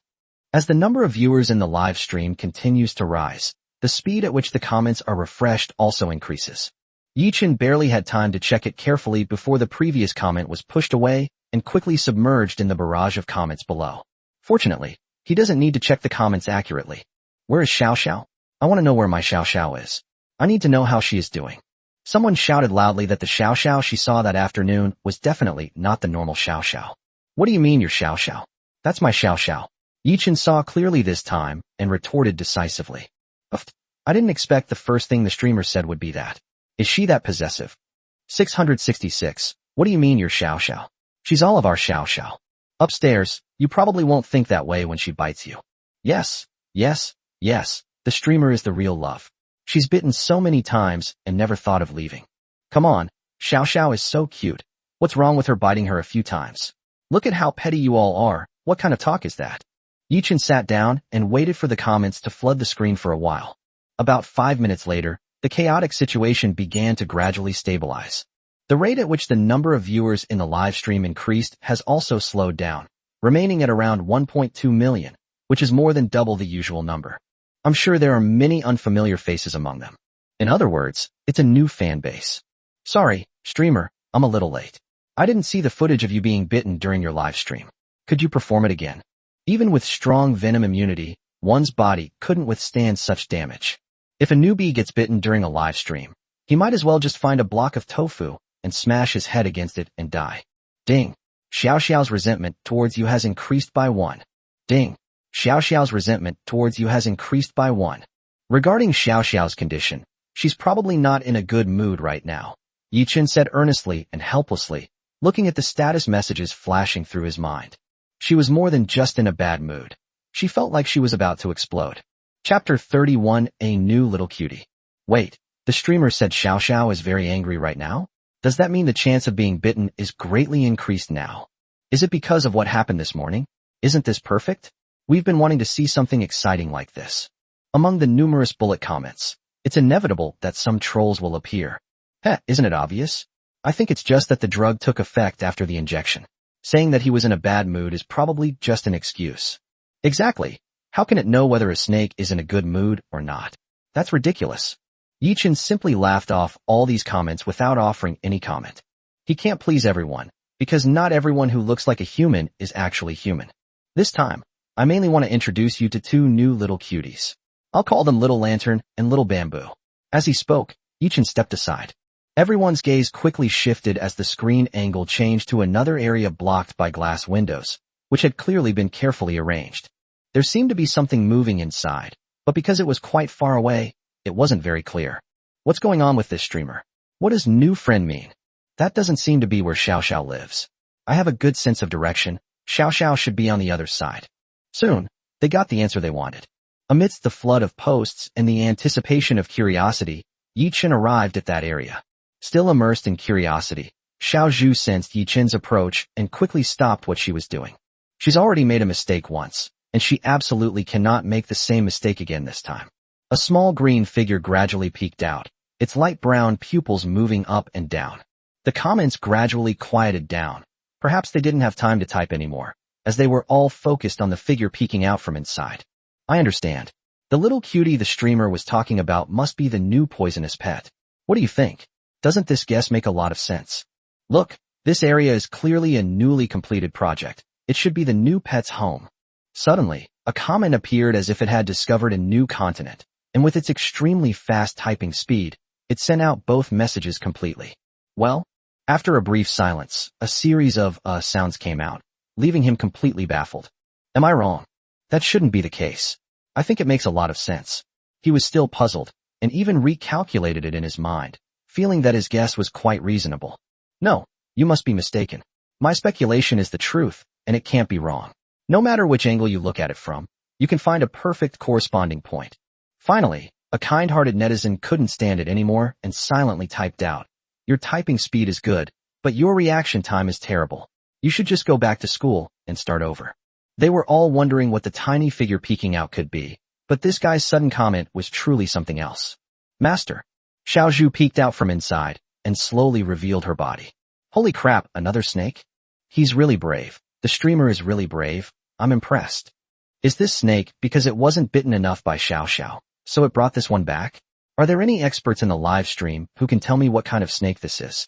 As the number of viewers in the live stream continues to rise, the speed at which the comments are refreshed also increases. Yi-Chin barely had time to check it carefully before the previous comment was pushed away and quickly submerged in the barrage of comments below. Fortunately, he doesn't need to check the comments accurately. Where is Shiao Sha? I want to know where my Shiao Sha is. I need to know how she is doing. Someone shouted loudly that the Shiao Sha she saw that afternoon was definitely not the normal Shiao Sha. What do you mean your Shiao Sha? That's my Shiao Sha. Yi-Chin saw clearly this time and retorted decisively. I didn't expect the first thing the streamer said would be that. Is she that possessive? 666. What do you mean your Shiao Sha? She's all of our Shiao Sha. Upstairs, you probably won't think that way when she bites you. Yes, the streamer is the real love. She's bitten so many times and never thought of leaving. Come on, Shiao Sha is so cute. What's wrong with her biting her a few times? Look at how petty you all are. What kind of talk is that? Yi-Chin sat down and waited for the comments to flood the screen for a while. About 5 minutes later, the chaotic situation began to gradually stabilize. The rate at which the number of viewers in the live stream increased has also slowed down, remaining at around 1.2 million, which is more than double the usual number. I'm sure there are many unfamiliar faces among them. In other words, it's a new fan base. Sorry, streamer, I'm a little late. I didn't see the footage of you being bitten during your live stream. Could you perform it again? Even with strong venom immunity, one's body couldn't withstand such damage. If a newbie gets bitten during a live stream, he might as well just find a block of tofu and smash his head against it and die. Ding. Xiao Xiao's resentment towards you has increased by 1. Ding. Xiao Xiao's resentment towards you has increased by 1. Regarding Xiao Xiao's condition, she's probably not in a good mood right now, Yi-Chin said earnestly and helplessly, looking at the status messages flashing through his mind. She was more than just in a bad mood. She felt like she was about to explode. Chapter 31, A New Little Cutie. Wait, the streamer said Xiao Xiao is very angry right now? Does that mean the chance of being bitten is greatly increased now? Is it because of what happened this morning? Isn't this perfect? We've been wanting to see something exciting like this. Among the numerous bullet comments, it's inevitable that some trolls will appear. Isn't it obvious? I think it's just that the drug took effect after the injection. Saying that he was in a bad mood is probably just an excuse. Exactly. How can it know whether a snake is in a good mood or not? That's ridiculous. Yi-Chin simply laughed off all these comments without offering any comment. He can't please everyone, because not everyone who looks like a human is actually human. This time, I mainly want to introduce you to 2 new little cuties. I'll call them Little Lantern and Little Bamboo. As he spoke, Yi-Chin stepped aside. Everyone's gaze quickly shifted as the screen angle changed to another area blocked by glass windows, which had clearly been carefully arranged. There seemed to be something moving inside, but because it was quite far away, it wasn't very clear. What's going on with this streamer? What does new friend mean? That doesn't seem to be where Shiao Sha lives. I have a good sense of direction. Shiao Sha should be on the other side. Soon, they got the answer they wanted. Amidst the flood of posts and the anticipation of curiosity, Yi-Chin arrived at that area. Still immersed in curiosity, Xiao Zhu sensed Yi-Chin's approach and quickly stopped what she was doing. She's already made a mistake once, and she absolutely cannot make the same mistake again this time. A small green figure gradually peeked out, its light brown pupils moving up and down. The comments gradually quieted down. Perhaps they didn't have time to type anymore, as they were all focused on the figure peeking out from inside. I understand. The little cutie the streamer was talking about must be the new poisonous pet. What do you think? Doesn't this guess make a lot of sense? Look, this area is clearly a newly completed project. It should be the new pet's home. Suddenly, a comment appeared as if it had discovered a new continent, and with its extremely fast typing speed, it sent out both messages completely. Well, after a brief silence, a series of sounds came out, leaving him completely baffled. Am I wrong? That shouldn't be the case. I think it makes a lot of sense. He was still puzzled, and even recalculated it in his mind, feeling that his guess was quite reasonable. No, you must be mistaken. My speculation is the truth, and it can't be wrong. No matter which angle you look at it from, you can find a perfect corresponding point. Finally, a kind-hearted netizen couldn't stand it anymore and silently typed out, "Your typing speed is good, but your reaction time is terrible. You should just go back to school and start over." They were all wondering what the tiny figure peeking out could be, But this guy's sudden comment was truly something else. Master. Xiao Zhu peeked out from inside and slowly revealed her body. Holy crap, another snake? He's really brave. The streamer is really brave. I'm impressed. Is this snake because it wasn't bitten enough by Shiao Sha, so it brought this one back? Are there any experts in the live stream who can tell me what kind of snake this is?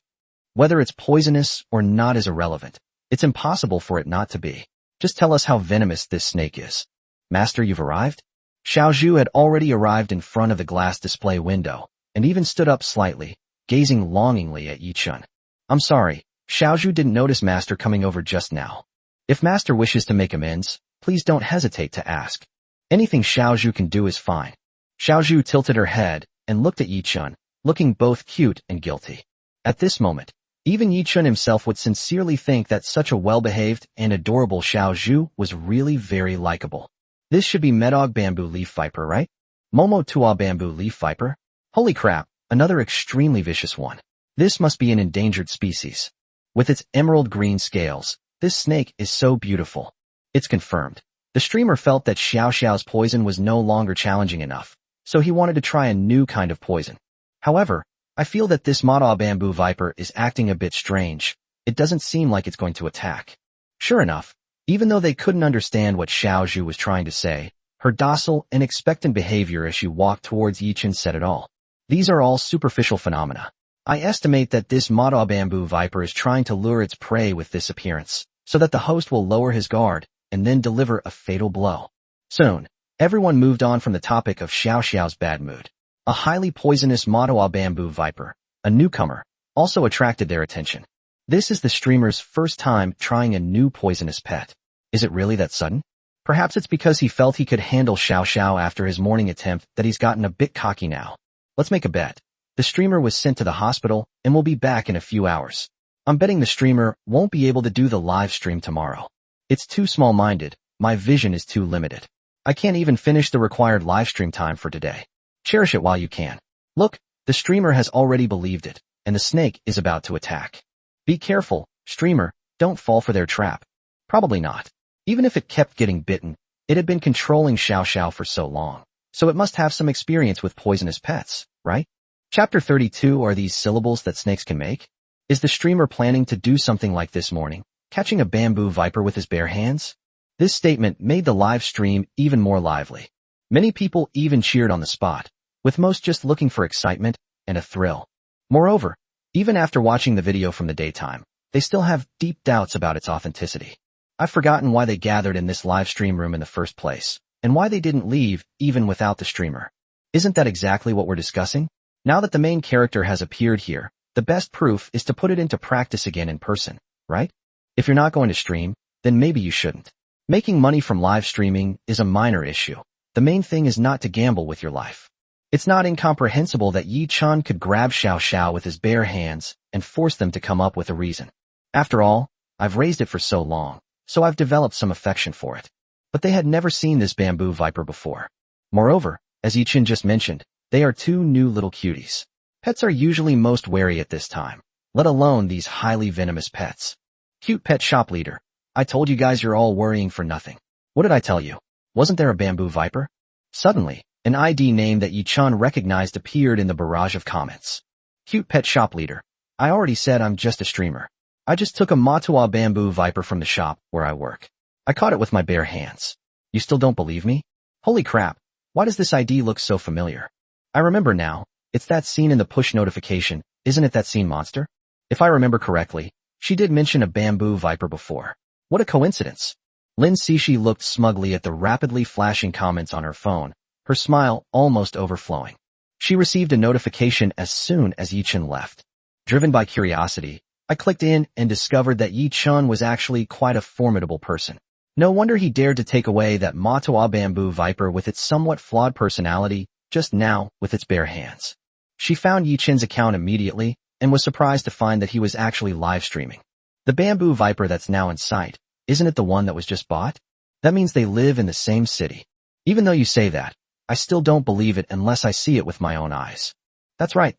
Whether it's poisonous or not is irrelevant. It's impossible for it not to be. Just tell us how venomous this snake is. Master, you've arrived? Xiao Zhu had already arrived in front of the glass display window, and even stood up slightly, gazing longingly at Yi Chun. I'm sorry, Xiao Zhu didn't notice Master coming over just now. If Master wishes to make amends, please don't hesitate to ask. Anything Xiao Zhu can do is fine. Xiao Zhu tilted her head and looked at Yi Chun, looking both cute and guilty. At this moment, even Yi Chun himself would sincerely think that such a well-behaved and adorable Xiao Zhu was really very likable. This should be Medog Bamboo Leaf Viper, right? Momo Tua Bamboo Leaf Viper? Holy crap, another extremely vicious one. This must be an endangered species. With its emerald green scales, this snake is so beautiful. It's confirmed. The streamer felt that Xiao Xiao's poison was no longer challenging enough, so he wanted to try a new kind of poison. However, I feel that this Mada Bamboo Viper is acting a bit strange. It doesn't seem like it's going to attack. Sure enough, even though they couldn't understand what Xiao Zhu was trying to say, her docile and expectant behavior as she walked towards Yi Chun said it all. These are all superficial phenomena. I estimate that this Mada Bamboo Viper is trying to lure its prey with this appearance, so that the host will lower his guard and then deliver a fatal blow. Soon, everyone moved on from the topic of Xiao Xiao's bad mood. A highly poisonous Mada Bamboo Viper, a newcomer, also attracted their attention. This is the streamer's first time trying a new poisonous pet. Is it really that sudden? Perhaps it's because he felt he could handle Xiao Xiao after his morning attempt that he's gotten a bit cocky now. Let's make a bet. The streamer was sent to the hospital and will be back in a few hours. I'm betting the streamer won't be able to do the live stream tomorrow. It's too small-minded. My vision is too limited. I can't even finish the required live stream time for today. Cherish it while you can. Look, the streamer has already believed it, and the snake is about to attack. Be careful, streamer, don't fall for their trap. Probably not. Even if it kept getting bitten, it had been controlling Xiao Xiao for so long, so it must have some experience with poisonous pets, right? Chapter 32 Are these syllables that snakes can make? Is the streamer planning to do something like this morning, catching a bamboo viper with his bare hands? This statement made the live stream even more lively. Many people even cheered on the spot, with most just looking for excitement and a thrill. Moreover, even after watching the video from the daytime, they still have deep doubts about its authenticity. I've forgotten why they gathered in this live stream room in the first place, and why they didn't leave even without the streamer. Isn't that exactly what we're discussing? Now that the main character has appeared here, the best proof is to put it into practice again in person, right? If you're not going to stream, then maybe you shouldn't. Making money from live streaming is a minor issue. The main thing is not to gamble with your life. It's not incomprehensible that Yi Chun could grab Xiao Xiao with his bare hands and force them to come up with a reason. After all, I've raised it for so long, so I've developed some affection for it. But they had never seen this bamboo viper before. Moreover, as Yi Chun just mentioned, they are two new little cuties. Pets are usually most wary at this time, let alone these highly venomous pets. Cute pet shop leader. I told you guys you're all worrying for nothing. What did I tell you? Wasn't there a bamboo viper? Suddenly, an ID name that Yi Chun recognized appeared in the barrage of comments. Cute pet shop leader. I already said I'm just a streamer. I just took a Matua bamboo viper from the shop where I work. I caught it with my bare hands. You still don't believe me? Holy crap, why does this ID look so familiar? I remember now, it's that scene in the push notification, isn't it that scene monster? If I remember correctly, she did mention a bamboo viper before. What a coincidence. Lin Cixi looked smugly at the rapidly flashing comments on her phone, her smile almost overflowing. She received a notification as soon as Yi Chun left. Driven by curiosity, I clicked in and discovered that Yi Chun was actually quite a formidable person. No wonder he dared to take away that Matua bamboo viper with its somewhat flawed personality just now with its bare hands. She found Yi Chun's account immediately and was surprised to find that he was actually live streaming. The bamboo viper that's now in sight, isn't it the one that was just bought? That means they live in the same city. Even though you say that, I still don't believe it unless I see it with my own eyes. That's right.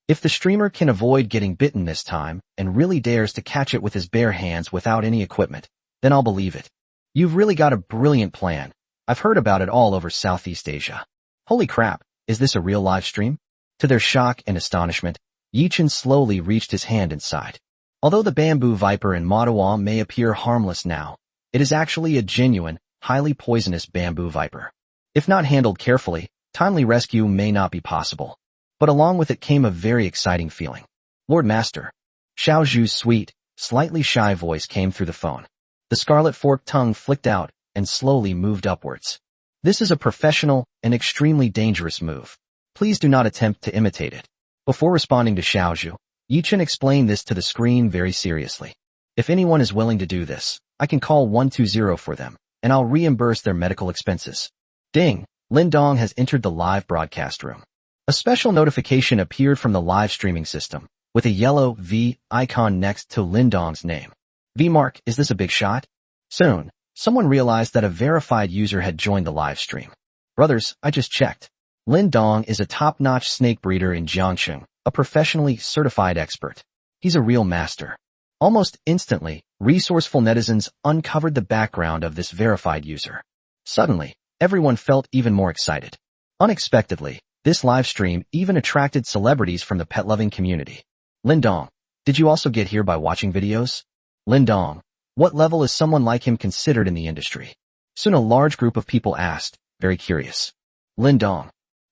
If the streamer can avoid getting bitten this time and really dares to catch it with his bare hands without any equipment, then I'll believe it. You've really got a brilliant plan. I've heard about it all over Southeast Asia. Holy crap, is this a real live stream? To their shock and astonishment, Yichen slowly reached his hand inside. Although the bamboo viper in manhwa may appear harmless now, it is actually a genuine, highly poisonous bamboo viper. If not handled carefully, timely rescue may not be possible. But along with it came a very exciting feeling. Lord Master. Xiao Zhu's sweet, slightly shy voice came through the phone. The scarlet forked tongue flicked out and slowly moved upwards. This is a professional and extremely dangerous move. Please do not attempt to imitate it. Before responding to Xiao Zhu, Yichen explained this to the screen very seriously. If anyone is willing to do this, I can call 120 for them, and I'll reimburse their medical expenses. Ding! Lin Dong has entered the live broadcast room. A special notification appeared from the live streaming system, with a yellow V icon next to Lin Dong's name. V-Mark, is this a big shot? Soon, someone realized that a verified user had joined the live stream. Brothers, I just checked. Lin Dong is a top-notch snake breeder in Jiangcheng, a professionally certified expert. He's a real master. Almost instantly, resourceful netizens uncovered the background of this verified user. Suddenly, everyone felt even more excited. Unexpectedly, this live stream even attracted celebrities from the pet-loving community. Lin Dong, did you also get here by watching videos? Lin Dong, what level is someone like him considered in the industry? Soon a large group of people asked, very curious. Lin Dong.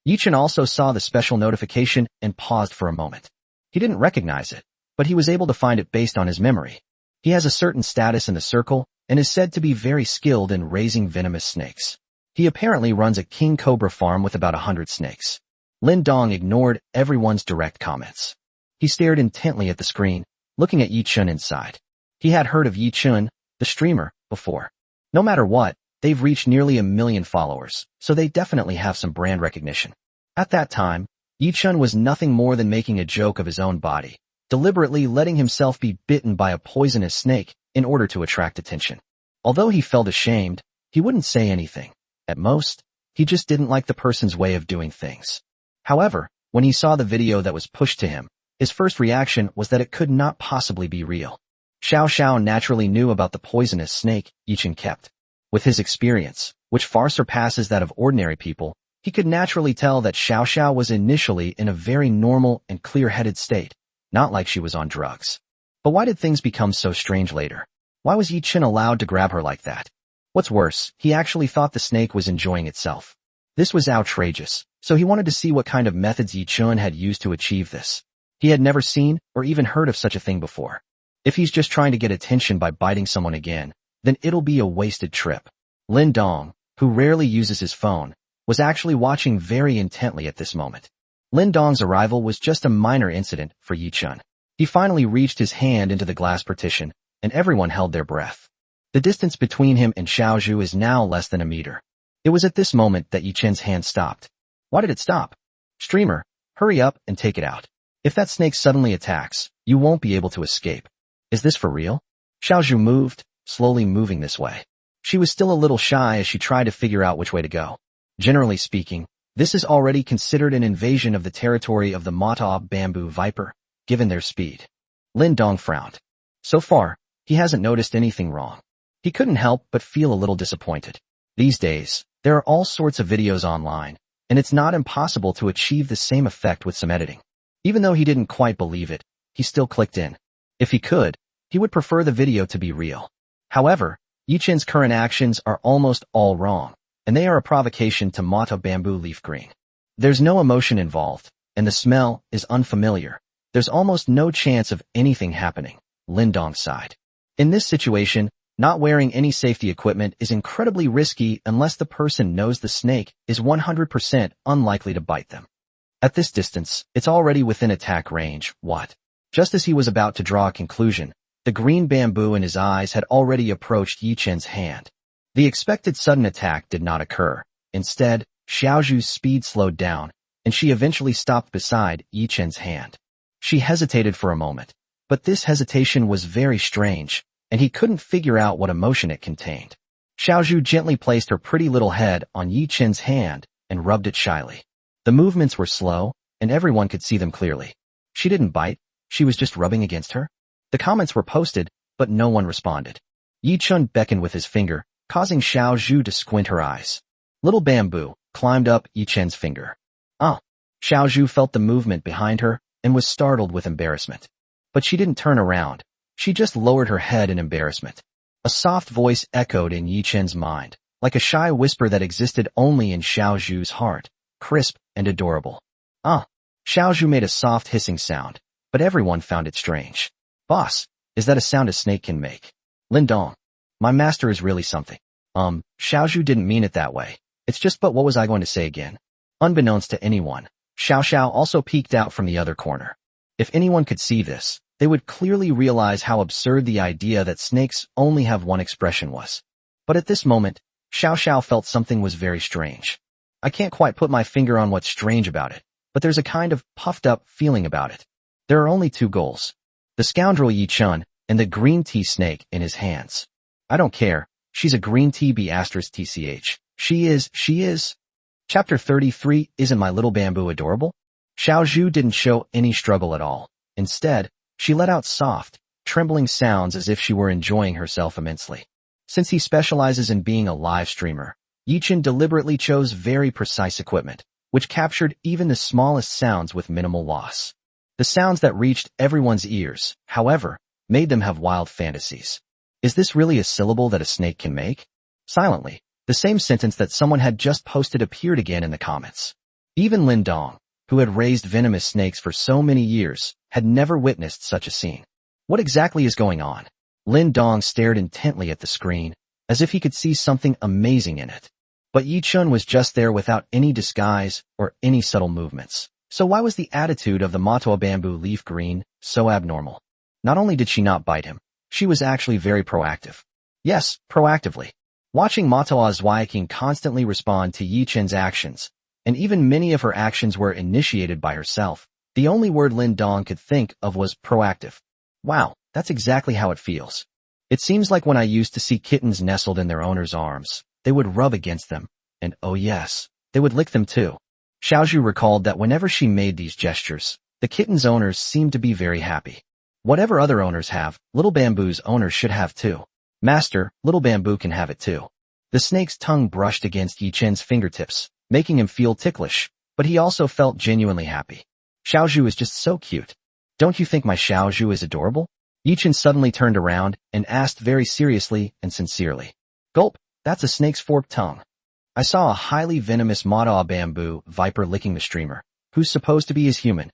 Yichen also saw the special notification and paused for a moment. He didn't recognize it, but he was able to find it based on his memory. He has a certain status in the circle and is said to be very skilled in raising venomous snakes. He apparently runs a king cobra farm with about 100 snakes. Lin Dong ignored everyone's direct comments. He stared intently at the screen, looking at Yichen inside. He had heard of Yichen, the streamer, before. No matter what, they've reached nearly 1 million followers, so they definitely have some brand recognition. At that time, Yichen was nothing more than making a joke of his own body, deliberately letting himself be bitten by a poisonous snake in order to attract attention. Although he felt ashamed, he wouldn't say anything. At most, he just didn't like the person's way of doing things. However, when he saw the video that was pushed to him, his first reaction was that it could not possibly be real. Shiao Sha naturally knew about the poisonous snake Yichen kept. With his experience, which far surpasses that of ordinary people, he could naturally tell that Shiao Sha was initially in a very normal and clear-headed state, not like she was on drugs. But why did things become so strange later? Why was Yichen allowed to grab her like that? What's worse, he actually thought the snake was enjoying itself. This was outrageous, so he wanted to see what kind of methods Yichen had used to achieve this. He had never seen or even heard of such a thing before. If he's just trying to get attention by biting someone again, then it'll be a wasted trip. Lin Dong, who rarely uses his phone, was actually watching very intently at this moment. Lin Dong's arrival was just a minor incident for Yichen. He finally reached his hand into the glass partition, and everyone held their breath. The distance between him and Xiao Zhu is now less than a meter. It was at this moment that Yichen's hand stopped. Why did it stop? Streamer, hurry up and take it out. If that snake suddenly attacks, you won't be able to escape. Is this for real? Xiao Zhu moved, slowly moving this way. She was still a little shy as she tried to figure out which way to go. Generally speaking, this is already considered an invasion of the territory of the manhwa bamboo viper, given their speed. Lin Dong frowned. So far, he hasn't noticed anything wrong. He couldn't help but feel a little disappointed. These days, there are all sorts of videos online, and it's not impossible to achieve the same effect with some editing. Even though he didn't quite believe it, he still clicked in. If he could, he would prefer the video to be real. However, Yichen's current actions are almost all wrong, and they are a provocation to manhwa bamboo leaf green. There's no emotion involved, and the smell is unfamiliar. There's almost no chance of anything happening, Lin Dong sighed. In this situation, not wearing any safety equipment is incredibly risky unless the person knows the snake is 100% unlikely to bite them. At this distance, it's already within attack range. What? Just as he was about to draw a conclusion, the green bamboo in his eyes had already approached Yichen's hand. The expected sudden attack did not occur. Instead, Xiao Zhu's speed slowed down, and she eventually stopped beside Yichen's hand. She hesitated for a moment, but this hesitation was very strange, and he couldn't figure out what emotion it contained. Xiao Zhu gently placed her pretty little head on Yichen's hand and rubbed it shyly. The movements were slow, and everyone could see them clearly. She didn't bite, she was just rubbing against her. The comments were posted, but no one responded. Yichen beckoned with his finger, causing Xiao Zhu to squint her eyes. Little Bamboo climbed up Yichen's finger. Ah! Xiaozhu felt the movement behind her and was startled with embarrassment. But she didn't turn around. She just lowered her head in embarrassment. A soft voice echoed in Yichen's mind, like a shy whisper that existed only in Xiaozhu's heart, crisp and adorable. Ah! Xiaozhu made a soft hissing sound, but everyone found it strange. Boss, is that a sound a snake can make? Lindong, my master is really something. Xiaozhu didn't mean it that way. It's just, but what was I going to say again? Unbeknownst to anyone, Shiao Sha also peeked out from the other corner. If anyone could see this, they would clearly realize how absurd the idea that snakes only have one expression was. But at this moment, Shiao Sha felt something was very strange. I can't quite put my finger on what's strange about it, but there's a kind of puffed-up feeling about it. There are only two goals. The scoundrel Yi Chun and the green tea snake in his hands. I don't care. She's a green tea B*TCH. She is. Chapter 33, Isn't My Little Bamboo Adorable? Xiaozhu didn't show any struggle at all. Instead, she let out soft, trembling sounds as if she were enjoying herself immensely. Since he specializes in being a live streamer, Yichen deliberately chose very precise equipment, which captured even the smallest sounds with minimal loss. The sounds that reached everyone's ears, however, made them have wild fantasies. Is this really a syllable that a snake can make? Silently, the same sentence that someone had just posted appeared again in the comments. Even Lin Dong, who had raised venomous snakes for so many years, had never witnessed such a scene. What exactly is going on? Lin Dong stared intently at the screen, as if he could see something amazing in it. But Yi Chun was just there without any disguise or any subtle movements. So why was the attitude of the manhwa bamboo leaf green so abnormal? Not only did she not bite him, she was actually very proactive. Yes, proactively. Watching manhwa Zweiking constantly respond to Yi Chun's actions, and even many of her actions were initiated by herself, the only word Lin Dong could think of was proactive. Wow, that's exactly how it feels. It seems like when I used to see kittens nestled in their owner's arms, they would rub against them, and oh yes, they would lick them too. Xiaozhu recalled that whenever she made these gestures, the kitten's owners seemed to be very happy. Whatever other owners have, Little Bamboo's owners should have too. Master, Little Bamboo can have it too. The snake's tongue brushed against Yi Chen's fingertips, making him feel ticklish, but he also felt genuinely happy. Xiaozhu is just so cute. Don't you think my Xiaozhu is adorable? Yi Chen suddenly turned around and asked very seriously and sincerely. Gulp, that's a snake's forked tongue. I saw a highly venomous manhwa bamboo viper licking the streamer, who's supposed to be his human.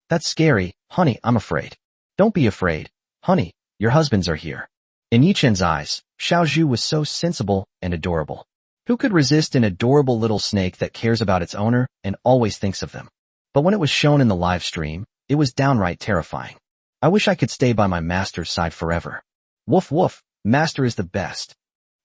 That's scary, honey, I'm afraid. Don't be afraid, honey, your husbands are here. In Yi Chen's eyes, Xiaozhu was so sensible and adorable. Who could resist an adorable little snake that cares about its owner and always thinks of them? But when it was shown in the live stream, it was downright terrifying. I wish I could stay by my master's side forever. Woof woof, master is the best.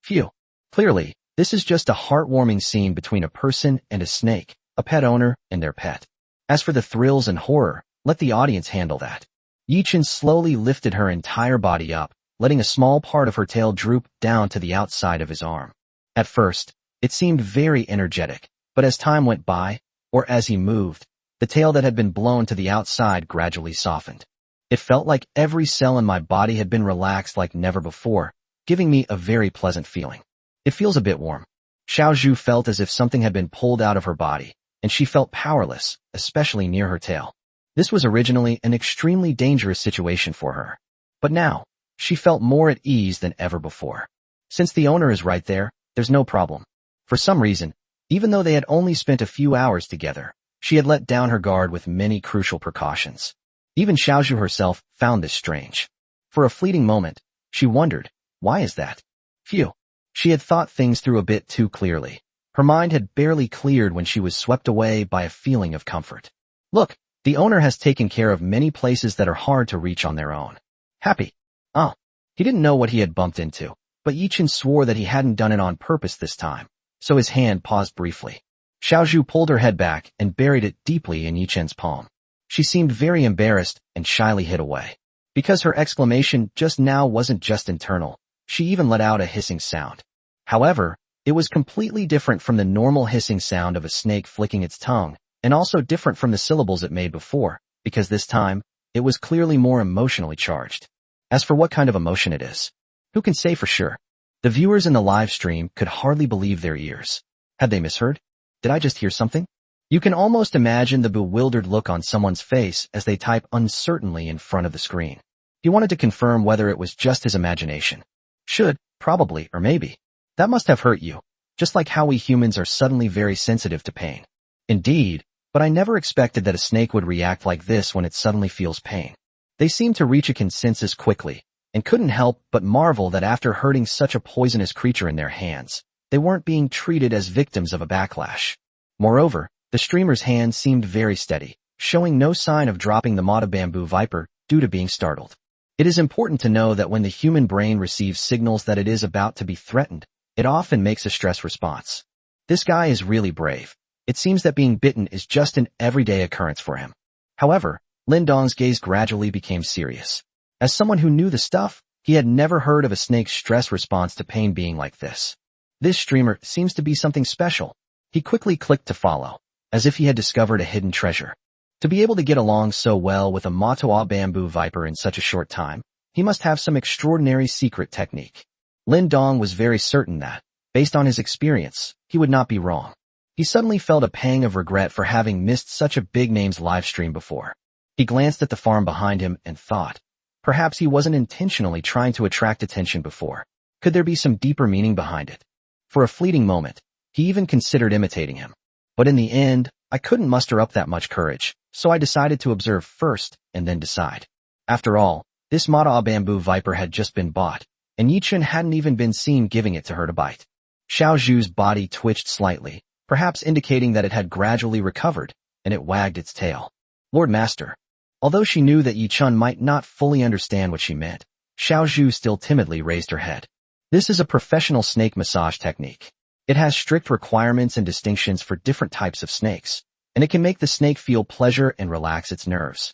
Phew. Clearly, this is just a heartwarming scene between a person and a snake, a pet owner and their pet. As for the thrills and horror, let the audience handle that. Yi Chen slowly lifted her entire body up, letting a small part of her tail droop down to the outside of his arm. At first, it seemed very energetic, but as time went by, or as he moved, the tail that had been blown to the outside gradually softened. It felt like every cell in my body had been relaxed like never before, giving me a very pleasant feeling. It feels a bit warm. Xiaozhu felt as if something had been pulled out of her body, and she felt powerless, especially near her tail. This was originally an extremely dangerous situation for her. But now, she felt more at ease than ever before. Since the owner is right there, there's no problem. For some reason, even though they had only spent a few hours together, she had let down her guard with many crucial precautions. Even Xiaozhu herself found this strange. For a fleeting moment, she wondered, why is that? Phew. She had thought things through a bit too clearly. Her mind had barely cleared when she was swept away by a feeling of comfort. Look, the owner has taken care of many places that are hard to reach on their own. Happy. Oh. He didn't know what he had bumped into, but Yi Chen swore that he hadn't done it on purpose this time, so his hand paused briefly. Xiaozhu pulled her head back and buried it deeply in Yi Chen's palm. She seemed very embarrassed and shyly hid away. Because her exclamation just now wasn't just internal, she even let out a hissing sound. However, it was completely different from the normal hissing sound of a snake flicking its tongue, and also different from the syllables it made before, because this time, it was clearly more emotionally charged. As for what kind of emotion it is, who can say for sure? The viewers in the live stream could hardly believe their ears. Had they misheard? Did I just hear something? You can almost imagine the bewildered look on someone's face as they type uncertainly in front of the screen. He wanted to confirm whether it was just his imagination. Should, probably, or maybe. That must have hurt you, just like how we humans are suddenly very sensitive to pain. Indeed, but I never expected that a snake would react like this when it suddenly feels pain. They seemed to reach a consensus quickly, and couldn't help but marvel that after hurting such a poisonous creature in their hands, they weren't being treated as victims of a backlash. Moreover, the streamer's hand seemed very steady, showing no sign of dropping the Mata bamboo viper due to being startled. It is important to know that when the human brain receives signals that it is about to be threatened, it often makes a stress response. This guy is really brave. It seems that being bitten is just an everyday occurrence for him. However, Lin Dong's gaze gradually became serious. As someone who knew the stuff, he had never heard of a snake's stress response to pain being like this. This streamer seems to be something special. He quickly clicked to follow, as if he had discovered a hidden treasure. To be able to get along so well with a manhwa bamboo viper in such a short time, he must have some extraordinary secret technique. Lin Dong was very certain that, based on his experience, he would not be wrong. He suddenly felt a pang of regret for having missed such a big name's live stream before. He glanced at the farm behind him and thought, perhaps he wasn't intentionally trying to attract attention before. Could there be some deeper meaning behind it? For a fleeting moment, he even considered imitating him. But in the end, I couldn't muster up that much courage, so I decided to observe first and then decide. After all, this Mata bamboo viper had just been bought, and Yichun hadn't even been seen giving it to her to bite. Xiao Zhu's body twitched slightly, perhaps indicating that it had gradually recovered, and it wagged its tail. Lord Master. Although she knew that Yichun might not fully understand what she meant, Xiao Zhu still timidly raised her head. This is a professional snake massage technique. It has strict requirements and distinctions for different types of snakes, and it can make the snake feel pleasure and relax its nerves.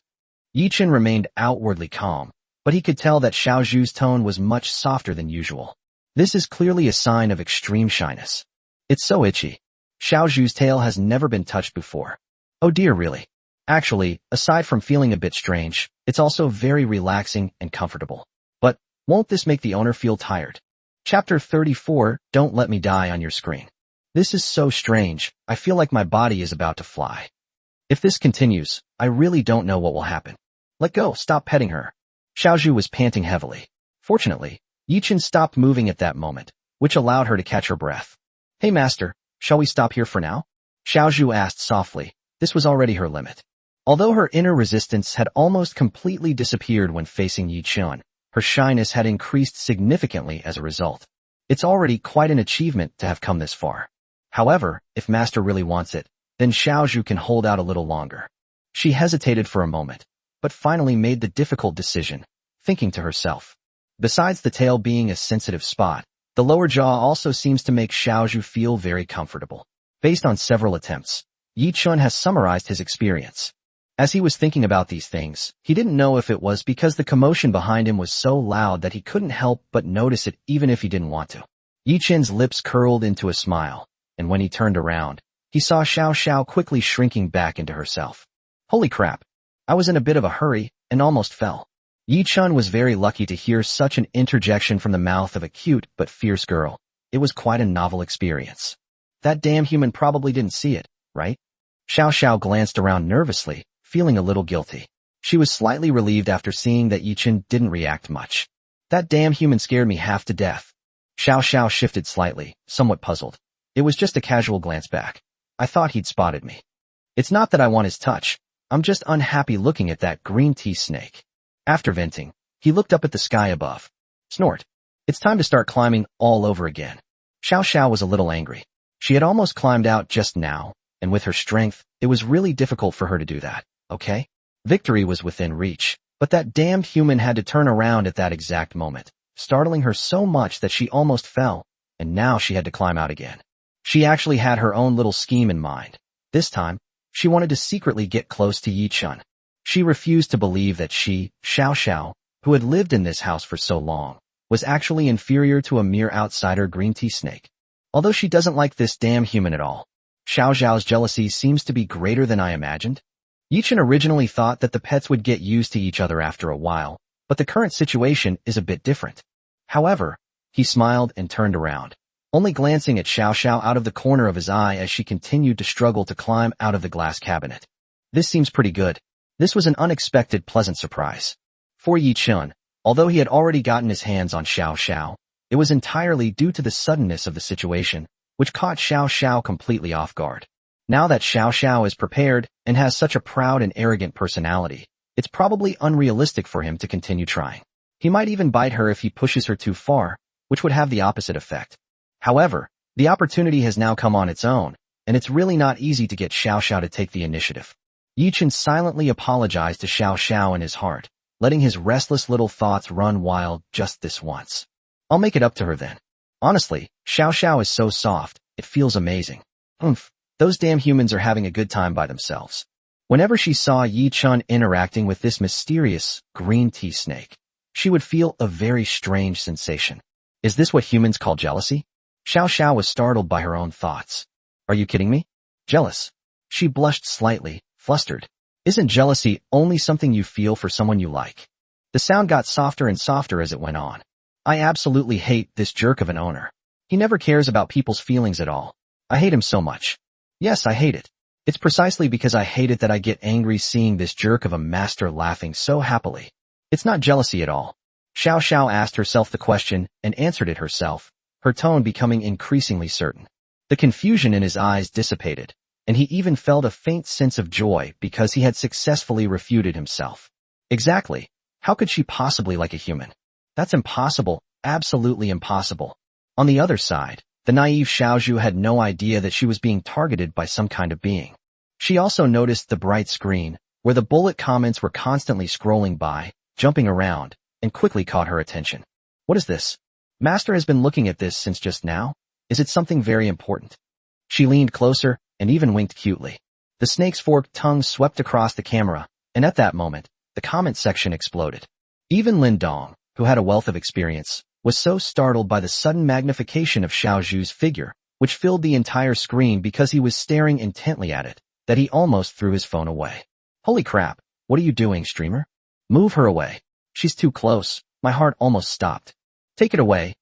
Yichun remained outwardly calm, but he could tell that Xiao Zhu's tone was much softer than usual. This is clearly a sign of extreme shyness. It's so itchy. Xiao Zhu's tail has never been touched before. Oh dear, really. Actually, aside from feeling a bit strange, it's also very relaxing and comfortable. But, won't this make the owner feel tired? Chapter 34, Don't Let Me Die on your screen. This is so strange, I feel like my body is about to fly. If this continues, I really don't know what will happen. Let go, stop petting her. Xiao Zhu was panting heavily. Fortunately, Yichun stopped moving at that moment, which allowed her to catch her breath. Hey master, shall we stop here for now? Xiao Zhu asked softly. This was already her limit. Although her inner resistance had almost completely disappeared when facing Yichun, her shyness had increased significantly as a result. It's already quite an achievement to have come this far. However, if master really wants it, then Xiao Zhu can hold out a little longer. She hesitated for a moment, but finally made the difficult decision, thinking to herself. Besides the tail being a sensitive spot, the lower jaw also seems to make Xiao Zhu feel very comfortable. Based on several attempts, Yichun has summarized his experience. As he was thinking about these things, he didn't know if it was because the commotion behind him was so loud that he couldn't help but notice it even if he didn't want to. Yichun's lips curled into a smile, and when he turned around, he saw Xiao Sha quickly shrinking back into herself. Holy crap! I was in a bit of a hurry, and almost fell. Yichun was very lucky to hear such an interjection from the mouth of a cute but fierce girl. It was quite a novel experience. That damn human probably didn't see it, right? Xiao Sha glanced around nervously, feeling a little guilty. She was slightly relieved after seeing that Yichun didn't react much. That damn human scared me half to death. Xiao Sha shifted slightly, somewhat puzzled. It was just a casual glance back. I thought he'd spotted me. It's not that I want his touch. I'm just unhappy looking at that green tea snake. After venting, he looked up at the sky above. Snort. It's time to start climbing all over again. Xiao Sha was a little angry. She had almost climbed out just now, and with her strength, it was really difficult for her to do that. Okay? Victory was within reach, but that damned human had to turn around at that exact moment, startling her so much that she almost fell, and now she had to climb out again. She actually had her own little scheme in mind. This time, she wanted to secretly get close to Yichun. She refused to believe that she, Xiao Sha, who had lived in this house for so long, was actually inferior to a mere outsider green tea snake. Although she doesn't like this damn human at all, Xiao Zhao's jealousy seems to be greater than I imagined. Yichun originally thought that the pets would get used to each other after a while, but the current situation is a bit different. However, he smiled and turned around. only glancing at Xiao Xiao out of the corner of his eye as she continued to struggle to climb out of the glass cabinet. This seems pretty good. This was an unexpected pleasant surprise. For Yi Chun, although he had already gotten his hands on Xiao Xiao, it was entirely due to the suddenness of the situation, which caught Xiao Xiao completely off guard. Now that Xiao Xiao is prepared and has such a proud and arrogant personality, it's probably unrealistic for him to continue trying. He might even bite her if he pushes her too far, which would have the opposite effect. However, the opportunity has now come on its own, and it's really not easy to get Xiao Xiao to take the initiative. Yi Chun silently apologized to Xiao Xiao in his heart, letting his restless little thoughts run wild just this once. I'll make it up to her then. Honestly, Xiao Xiao is so soft, it feels amazing. Those damn humans are having a good time by themselves. Whenever she saw Yi Chun interacting with this mysterious green tea snake, she would feel a very strange sensation. Is this what humans call jealousy? Xiao Xiao was startled by her own thoughts. Are you kidding me? Jealous? She blushed slightly, flustered. Isn't jealousy only something you feel for someone you like? The sound got softer and softer as it went on. I absolutely hate this jerk of an owner. He never cares about people's feelings at all. I hate him so much. Yes, I hate it. It's precisely because I hate it that I get angry seeing this jerk of a master laughing so happily. It's not jealousy at all. Xiao Xiao asked herself the question and answered it herself, her tone becoming increasingly certain. The confusion in his eyes dissipated, and he even felt a faint sense of joy because he had successfully refuted himself. Exactly. How could she possibly like a human? That's impossible, absolutely impossible. On the other side, the naive Xiaozhu had no idea that she was being targeted by some kind of being. She also noticed the bright screen, where the bullet comments were constantly scrolling by, jumping around, and quickly caught her attention. What is this? Master has been looking at this since just now? Is it something very important? She leaned closer, and even winked cutely. The snake's forked tongue swept across the camera, and at that moment, the comment section exploded. Even Lin Dong, who had a wealth of experience, was so startled by the sudden magnification of Xiao Zhu's figure, which filled the entire screen because he was staring intently at it, that he almost threw his phone away. Holy crap, what are you doing, streamer? Move her away. She's too close, my heart almost stopped. Take it away,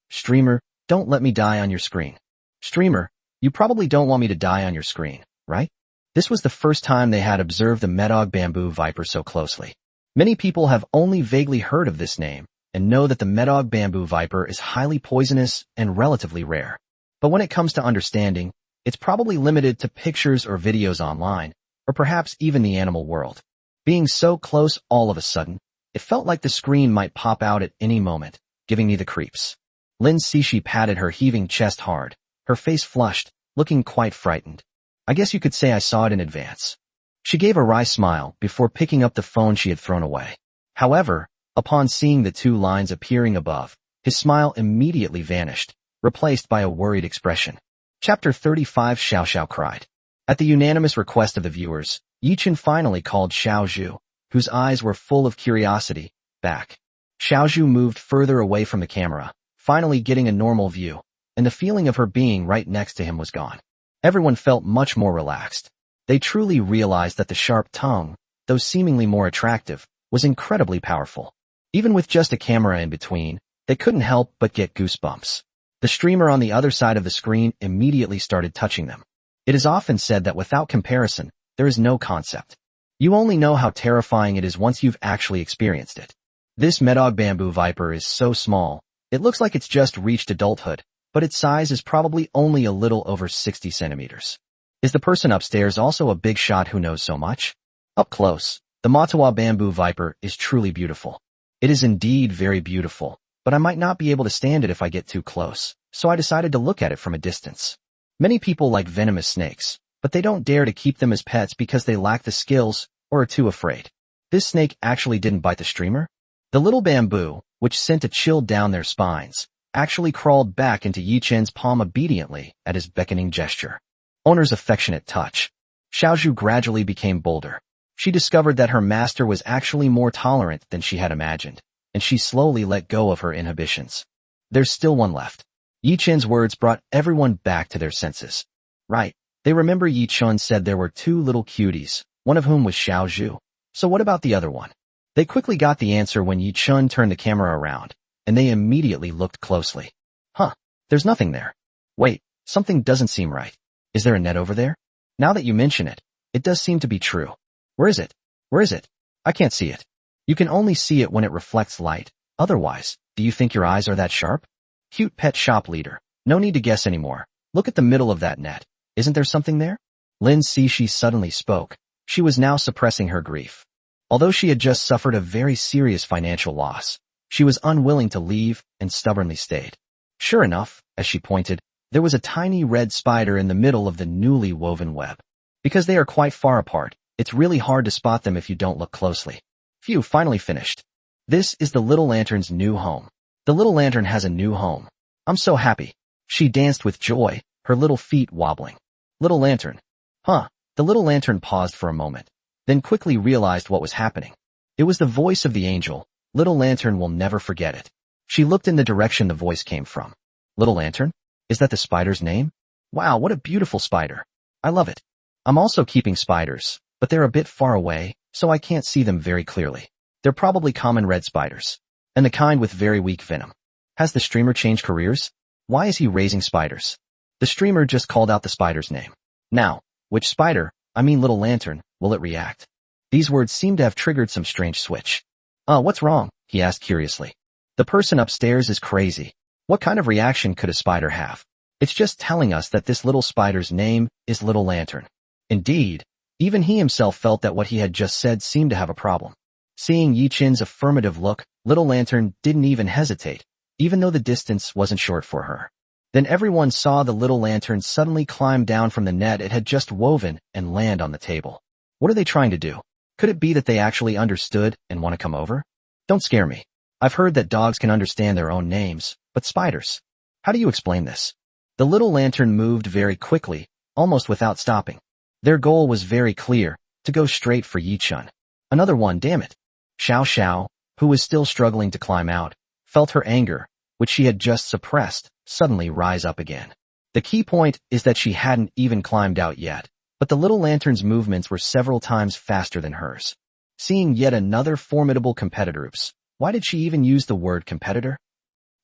streamer, don't let me die on your screen. Streamer, you probably don't want me to die on your screen, right? This was the first time they had observed the Medog bamboo viper so closely. Many people have only vaguely heard of this name, and know that the Medog bamboo viper is highly poisonous and relatively rare. But when it comes to understanding, it's probably limited to pictures or videos online, or perhaps even the animal world. Being so close all of a sudden, it felt like the screen might pop out at any moment, giving me the creeps. Lin Cixi patted her heaving chest hard, her face flushed, looking quite frightened. I guess you could say I saw it in advance. She gave a wry smile before picking up the phone she had thrown away. However, upon seeing the two lines appearing above, his smile immediately vanished, replaced by a worried expression. Chapter 35 Xiao Xiao cried. At the unanimous request of the viewers, Yi Chun finally called Xiao Zhu, whose eyes were full of curiosity, back. Xiao Zhu moved further away from the camera, finally getting a normal view, and the feeling of her being right next to him was gone. Everyone felt much more relaxed. They truly realized that the sharp tongue, though seemingly more attractive, was incredibly powerful. Even with just a camera in between, they couldn't help but get goosebumps. The streamer on the other side of the screen immediately started touching them. It is often said that without comparison, there is no concept. You only know how terrifying it is once you've actually experienced it. This Medog bamboo viper is so small, it looks like it's just reached adulthood, but its size is probably only a little over 60 centimeters. Is the person upstairs also a big shot who knows so much? Up close, the manhwa bamboo viper is truly beautiful. It is indeed very beautiful, but I might not be able to stand it if I get too close, so I decided to look at it from a distance. Many people like venomous snakes, but they don't dare to keep them as pets because they lack the skills or are too afraid. This snake actually didn't bite the streamer. The little bamboo, which sent a chill down their spines, actually crawled back into Yi Chun's palm obediently at his beckoning gesture. Owner's affectionate touch. Xiaozhu gradually became bolder. She discovered that her master was actually more tolerant than she had imagined, and she slowly let go of her inhibitions. There's still one left. Yi Chun's words brought everyone back to their senses. Right, they remember Yi Chun said there were two little cuties, one of whom was Xiaozhu. So what about the other one? They quickly got the answer when Yi Chun turned the camera around, and they immediately looked closely. Huh, There's nothing there. Wait, something doesn't seem right. Is there a net over there? Now that you mention it, it does seem to be true. Where is it? Where is it? I can't see it. You can only see it when it reflects light. Otherwise, do you think your eyes are that sharp? Cute pet shop leader. No need to guess anymore. Look at the middle of that net. Isn't there something there? Lin Cixi suddenly spoke. She was now suppressing her grief. Although she had just suffered a very serious financial loss, she was unwilling to leave and stubbornly stayed. Sure enough, as she pointed, there was a tiny red spider in the middle of the newly woven web. Because they are quite far apart, it's really hard to spot them if you don't look closely. Phew, finally finished. This is the little lantern's new home. The little lantern has a new home. I'm so happy. She danced with joy, her little feet wobbling. Little lantern. Huh. The little lantern paused for a moment, then quickly realized what was happening. It was the voice of the angel. Little lantern will never forget it. She looked in the direction the voice came from. Little lantern? Is that the spider's name? Wow, what a beautiful spider. I love it. I'm also keeping spiders, but they're a bit far away, so I can't see them very clearly. They're probably common red spiders, and the kind with very weak venom. Has the streamer changed careers? Why is he raising spiders? The streamer just called out the spider's name. Now, which spider, I mean little lantern, will it react? These words seem to have triggered some strange switch. What's wrong? He asked curiously. The person upstairs is crazy. What kind of reaction could a spider have? It's just telling us that this little spider's name is Little Lantern. Indeed, even he himself felt that what he had just said seemed to have a problem. Seeing Yi Chen's affirmative look, Little Lantern didn't even hesitate, even though the distance wasn't short for her. Then everyone saw the little lantern suddenly climb down from the net it had just woven and land on the table. What are they trying to do? Could it be that they actually understood and want to come over? Don't scare me. I've heard that dogs can understand their own names, but spiders? How do you explain this? The little lantern moved very quickly, almost without stopping. Their goal was very clear, to go straight for Yi Chen. Another one, damn it. Shiao Sha, who was still struggling to climb out, felt her anger, which she had just suppressed, suddenly rise up again. The key point is that she hadn't even climbed out yet, but the little lantern's movements were several times faster than hers. Seeing yet another formidable competitor. Oops, why did she even use the word competitor?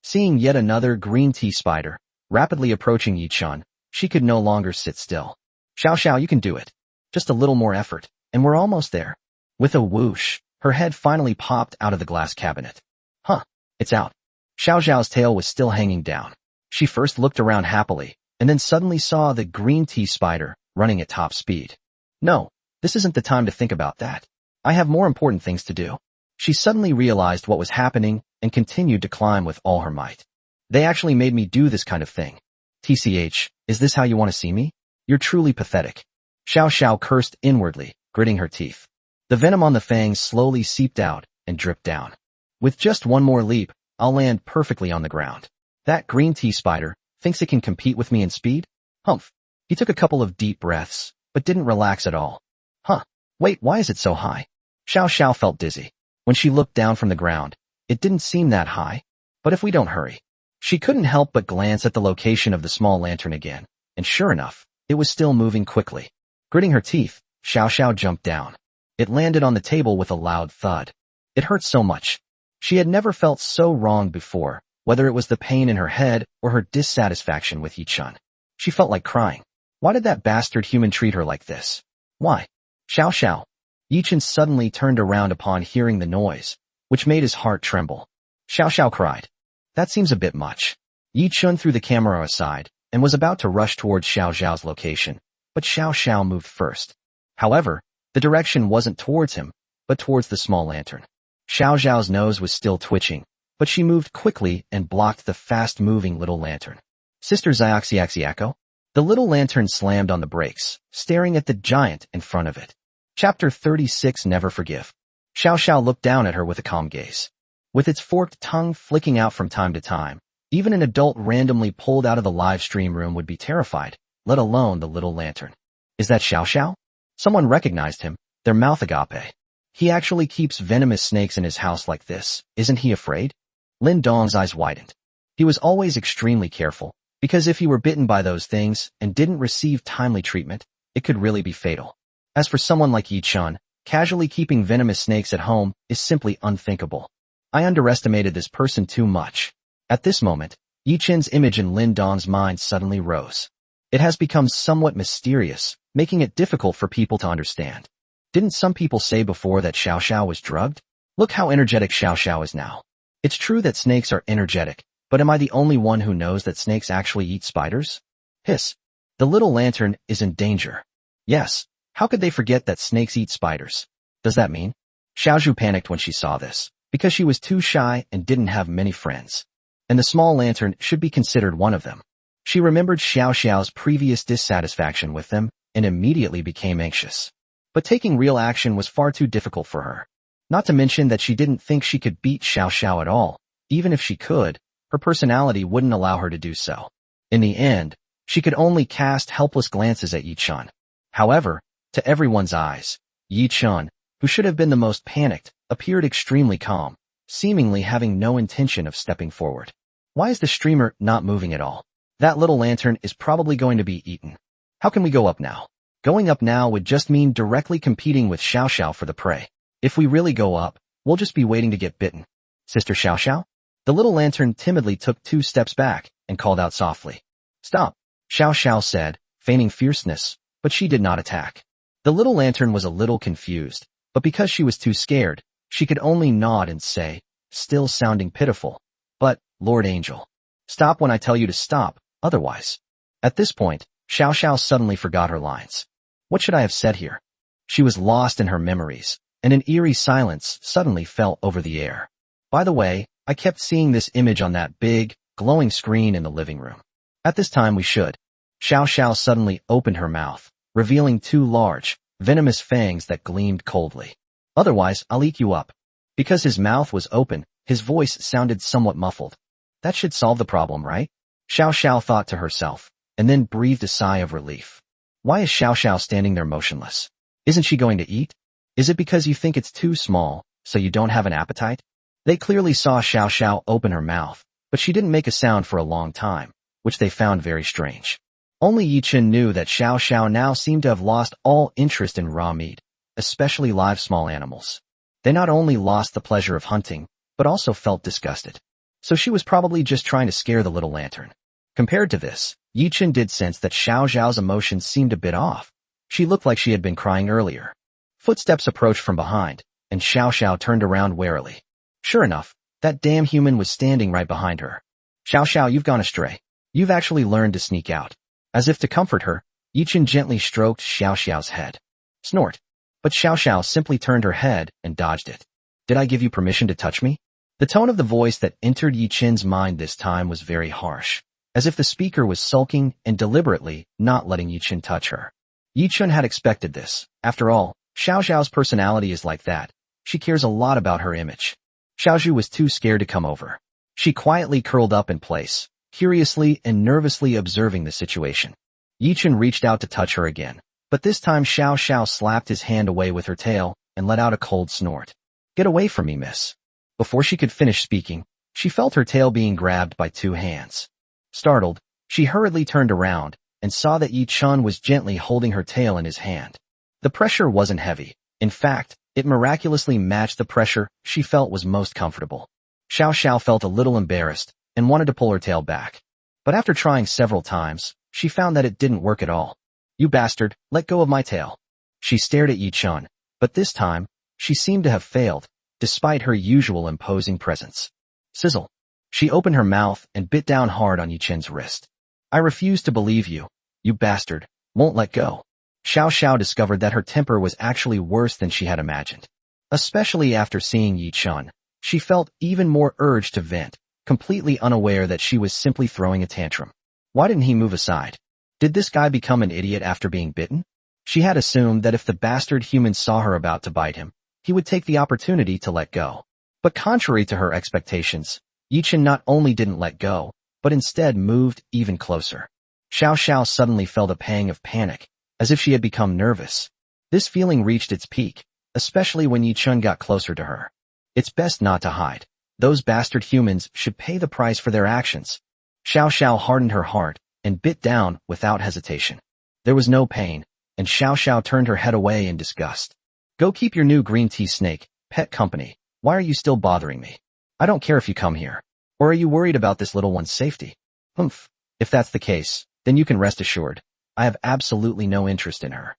Seeing yet another green tea spider, rapidly approaching Yi Chen, she could no longer sit still. Xiao Xiao, you can do it. Just a little more effort, and we're almost there. With a whoosh, her head finally popped out of the glass cabinet. Huh, it's out. Xiao Xiao's tail was still hanging down. She first looked around happily, and then suddenly saw the green tea spider running at top speed. No, this isn't the time to think about that. I have more important things to do. She suddenly realized what was happening and continued to climb with all her might. They actually made me do this kind of thing. TCH, is this how you want to see me? You're truly pathetic. Xiao Xiao cursed inwardly, gritting her teeth. The venom on the fangs slowly seeped out and dripped down. With just one more leap, I'll land perfectly on the ground. That green tea spider thinks it can compete with me in speed? Humph. He took a couple of deep breaths, but didn't relax at all. Huh. Wait, why is it so high? Xiao Xiao felt dizzy. When she looked down from the ground, it didn't seem that high. But if we don't hurry. She couldn't help but glance at the location of the small lantern again, and sure enough, it was still moving quickly. Gritting her teeth, Xiao Xiao jumped down. It landed on the table with a loud thud. It hurt so much. She had never felt so wrong before, whether it was the pain in her head or her dissatisfaction with Yi Chen. She felt like crying. Why did that bastard human treat her like this? Why? Xiao Xiao. Yi Chen suddenly turned around upon hearing the noise, which made his heart tremble. Xiao Xiao cried. That seems a bit much. Yi Chen threw the camera aside and was about to rush towards Xiao Xiao's location, but Xiao Xiao moved first. However, the direction wasn't towards him, but towards the small lantern. Xiao Xiao's nose was still twitching, but she moved quickly and blocked the fast-moving little lantern. Sister Xiaoxiaxiako? The little lantern slammed on the brakes, staring at the giant in front of it. Chapter 36 Never Forgive. Xiao Xiao looked down at her with a calm gaze. With its forked tongue flicking out from time to time, even an adult randomly pulled out of the live stream room would be terrified, let alone the little lantern. Is that Xiao Xiao? Someone recognized him, their mouth agape. He actually keeps venomous snakes in his house like this, isn't he afraid? Lin Dong's eyes widened. He was always extremely careful, because if he were bitten by those things and didn't receive timely treatment, it could really be fatal. As for someone like Yi Chen, casually keeping venomous snakes at home is simply unthinkable. I underestimated this person too much. At this moment, Yi Chen's image in Lin Dong's mind suddenly rose. It has become somewhat mysterious, making it difficult for people to understand. Didn't some people say before that Shiao Sha was drugged? Look how energetic Shiao Sha is now. It's true that snakes are energetic, but am I the only one who knows that snakes actually eat spiders? Hiss. The little lantern is in danger. Yes, how could they forget that snakes eat spiders? Does that mean? Xiaozhu panicked when she saw this, because she was too shy and didn't have many friends. And the small lantern should be considered one of them. She remembered Xiao Xiao's previous dissatisfaction with them and immediately became anxious. But taking real action was far too difficult for her. Not to mention that she didn't think she could beat Xiao Xiao at all. Even if she could, her personality wouldn't allow her to do so. In the end, she could only cast helpless glances at Yi Chun. However, to everyone's eyes, Yi Chun, who should have been the most panicked, appeared extremely calm, seemingly having no intention of stepping forward. Why is the streamer not moving at all? That little lantern is probably going to be eaten. How can we go up now? Going up now would just mean directly competing with Xiao Xiao for the prey. If we really go up, we'll just be waiting to get bitten. Sister Xiao Xiao? The little lantern timidly took 2 steps back and called out softly. Stop, Xiao Xiao said, feigning fierceness, but she did not attack. The little lantern was a little confused, but because she was too scared, she could only nod and say, still sounding pitiful, but, Lord Angel, stop when I tell you to stop, otherwise. At this point, Xiao Xiao suddenly forgot her lines. What should I have said here? She was lost in her memories, and an eerie silence suddenly fell over the air. By the way, I kept seeing this image on that big, glowing screen in the living room. At this time we should. Xiao Xiao suddenly opened her mouth, revealing 2 large, venomous fangs that gleamed coldly. Otherwise, I'll eat you up. Because his mouth was open, his voice sounded somewhat muffled. That should solve the problem, right? Xiao Xiao thought to herself, and then breathed a sigh of relief. Why is Xiao Xiao standing there motionless? Isn't she going to eat? Is it because you think it's too small, so you don't have an appetite? They clearly saw Xiao Xiao open her mouth, but she didn't make a sound for a long time, which they found very strange. Only Yi Chen knew that Xiao Xiao now seemed to have lost all interest in raw meat, especially live small animals. They not only lost the pleasure of hunting, but also felt disgusted. So she was probably just trying to scare the little lantern. Compared to this, Yi Chen did sense that Xiao Xiao's emotions seemed a bit off. She looked like she had been crying earlier. Footsteps approached from behind, and Xiao Xiao turned around warily. Sure enough, that damn human was standing right behind her. Xiao Xiao, you've gone astray. You've actually learned to sneak out. As if to comfort her, Yi Chen gently stroked Xiao Xiao's head. Snort. But Xiao Xiao simply turned her head and dodged it. Did I give you permission to touch me? The tone of the voice that entered Yi Chen's mind this time was very harsh, as if the speaker was sulking and deliberately not letting Yi Chen touch her. Yi Chen had expected this. After all, Xiao Xiao's personality is like that. She cares a lot about her image. Xiaozhu was too scared to come over. She quietly curled up in place, curiously and nervously observing the situation. Yi Chen reached out to touch her again, but this time Xiao Xiao slapped his hand away with her tail and let out a cold snort. Get away from me, miss. Before she could finish speaking, she felt her tail being grabbed by 2 hands. Startled, she hurriedly turned around and saw that Yi Chen was gently holding her tail in his hand. The pressure wasn't heavy. In fact, it miraculously matched the pressure she felt was most comfortable. Xiao Xiao felt a little embarrassed and wanted to pull her tail back. But after trying several times, she found that it didn't work at all. You bastard, let go of my tail. She stared at Yi Chen, but this time, she seemed to have failed, despite her usual imposing presence. Sizzle. She opened her mouth and bit down hard on Yi Chen's wrist. I refuse to believe you. You bastard, won't let go. Xiao Xiao discovered that her temper was actually worse than she had imagined. Especially after seeing Yi Chen, she felt even more urge to vent, completely unaware that she was simply throwing a tantrum. Why didn't he move aside? Did this guy become an idiot after being bitten? She had assumed that if the bastard human saw her about to bite him, he would take the opportunity to let go. But contrary to her expectations, Yi Chen not only didn't let go, but instead moved even closer. Xiao Xiao suddenly felt a pang of panic, as if she had become nervous. This feeling reached its peak, especially when Yi Chen got closer to her. It's best not to hide. Those bastard humans should pay the price for their actions. Xiao Xiao hardened her heart and bit down without hesitation. There was no pain, and Xiao Xiao turned her head away in disgust. Go keep your new green tea snake, pet company. Why are you still bothering me? I don't care if you come here. Or are you worried about this little one's safety? Humph. If that's the case, then you can rest assured. I have absolutely no interest in her.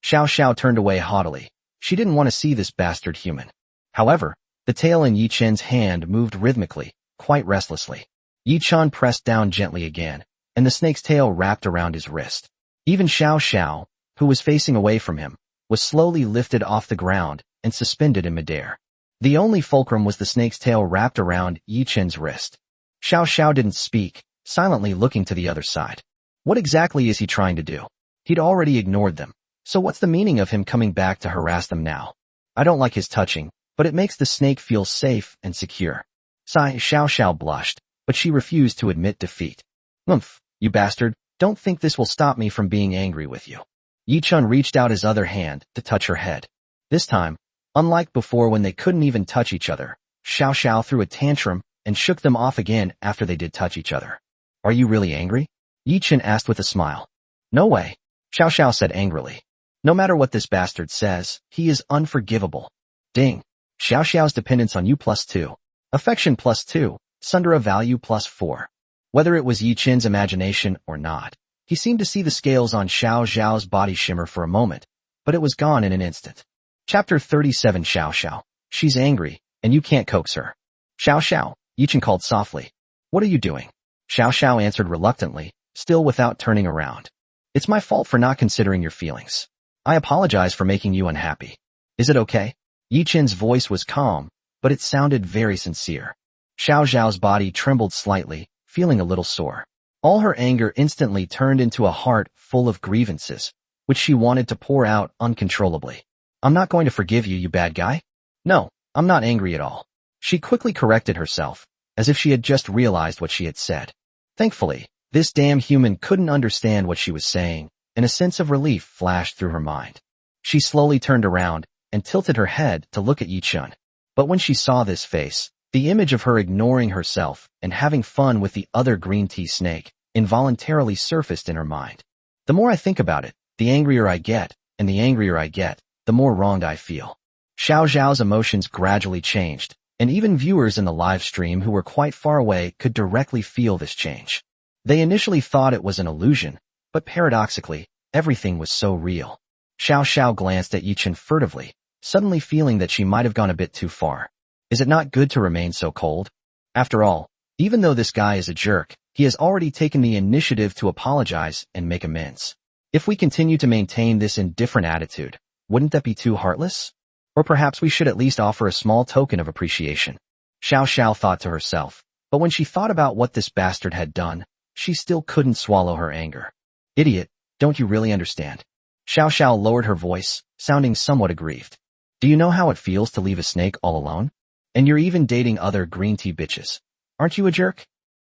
Xiao Xiao turned away haughtily. She didn't want to see this bastard human. However, the tail in Yi Chen's hand moved rhythmically, quite restlessly. Yi Chen pressed down gently again, and the snake's tail wrapped around his wrist. Even Xiao Xiao, who was facing away from him, was slowly lifted off the ground and suspended in midair. The only fulcrum was the snake's tail wrapped around Yi Chen's wrist. Xiao Xiao didn't speak, silently looking to the other side. What exactly is he trying to do? He'd already ignored them, so what's the meaning of him coming back to harass them now? I don't like his touching, but it makes the snake feel safe and secure. Xiao Xiao blushed, but she refused to admit defeat. Humph, you bastard, don't think this will stop me from being angry with you. Yi Chen reached out his other hand to touch her head. This time, unlike before when they couldn't even touch each other, Xiao Xiao threw a tantrum and shook them off again after they did touch each other. Are you really angry? Yi Chen asked with a smile. No way, Xiao Xiao said angrily. No matter what this bastard says, he is unforgivable. Ding. Xiao Xiao's dependence on you +2. Affection +2, Sundara value +4. Whether it was Yi Chen's imagination or not, he seemed to see the scales on Xiao Xiao's body shimmer for a moment, but it was gone in an instant. Chapter 37 Xiao Xiao. She's angry, and you can't coax her. Xiao Xiao, Yi Chen called softly. What are you doing? Xiao Xiao answered reluctantly, still without turning around. It's my fault for not considering your feelings. I apologize for making you unhappy. Is it okay? Yi Chen's voice was calm, but it sounded very sincere. Xiao Xiao's body trembled slightly, feeling a little sore. All her anger instantly turned into a heart full of grievances, which she wanted to pour out uncontrollably. I'm not going to forgive you, you bad guy. No, I'm not angry at all. She quickly corrected herself, as if she had just realized what she had said. Thankfully, this damn human couldn't understand what she was saying, and a sense of relief flashed through her mind. She slowly turned around and tilted her head to look at Yi Chen. But when she saw this face, the image of her ignoring herself and having fun with the other green tea snake involuntarily surfaced in her mind. The more I think about it, the angrier I get, and the angrier I get, the more wronged I feel. Xiao Xiao's emotions gradually changed, and even viewers in the live stream who were quite far away could directly feel this change. They initially thought it was an illusion, but paradoxically, everything was so real. Xiao Xiao glanced at Yi Chen furtively, suddenly feeling that she might have gone a bit too far. Is it not good to remain so cold? After all, even though this guy is a jerk, he has already taken the initiative to apologize and make amends. If we continue to maintain this indifferent attitude, wouldn't that be too heartless? Or perhaps we should at least offer a small token of appreciation. Xiao Xiao thought to herself, but when she thought about what this bastard had done, she still couldn't swallow her anger. Idiot, don't you really understand? Xiao Xiao lowered her voice, sounding somewhat aggrieved. Do you know how it feels to leave a snake all alone? And you're even dating other green tea bitches. Aren't you a jerk?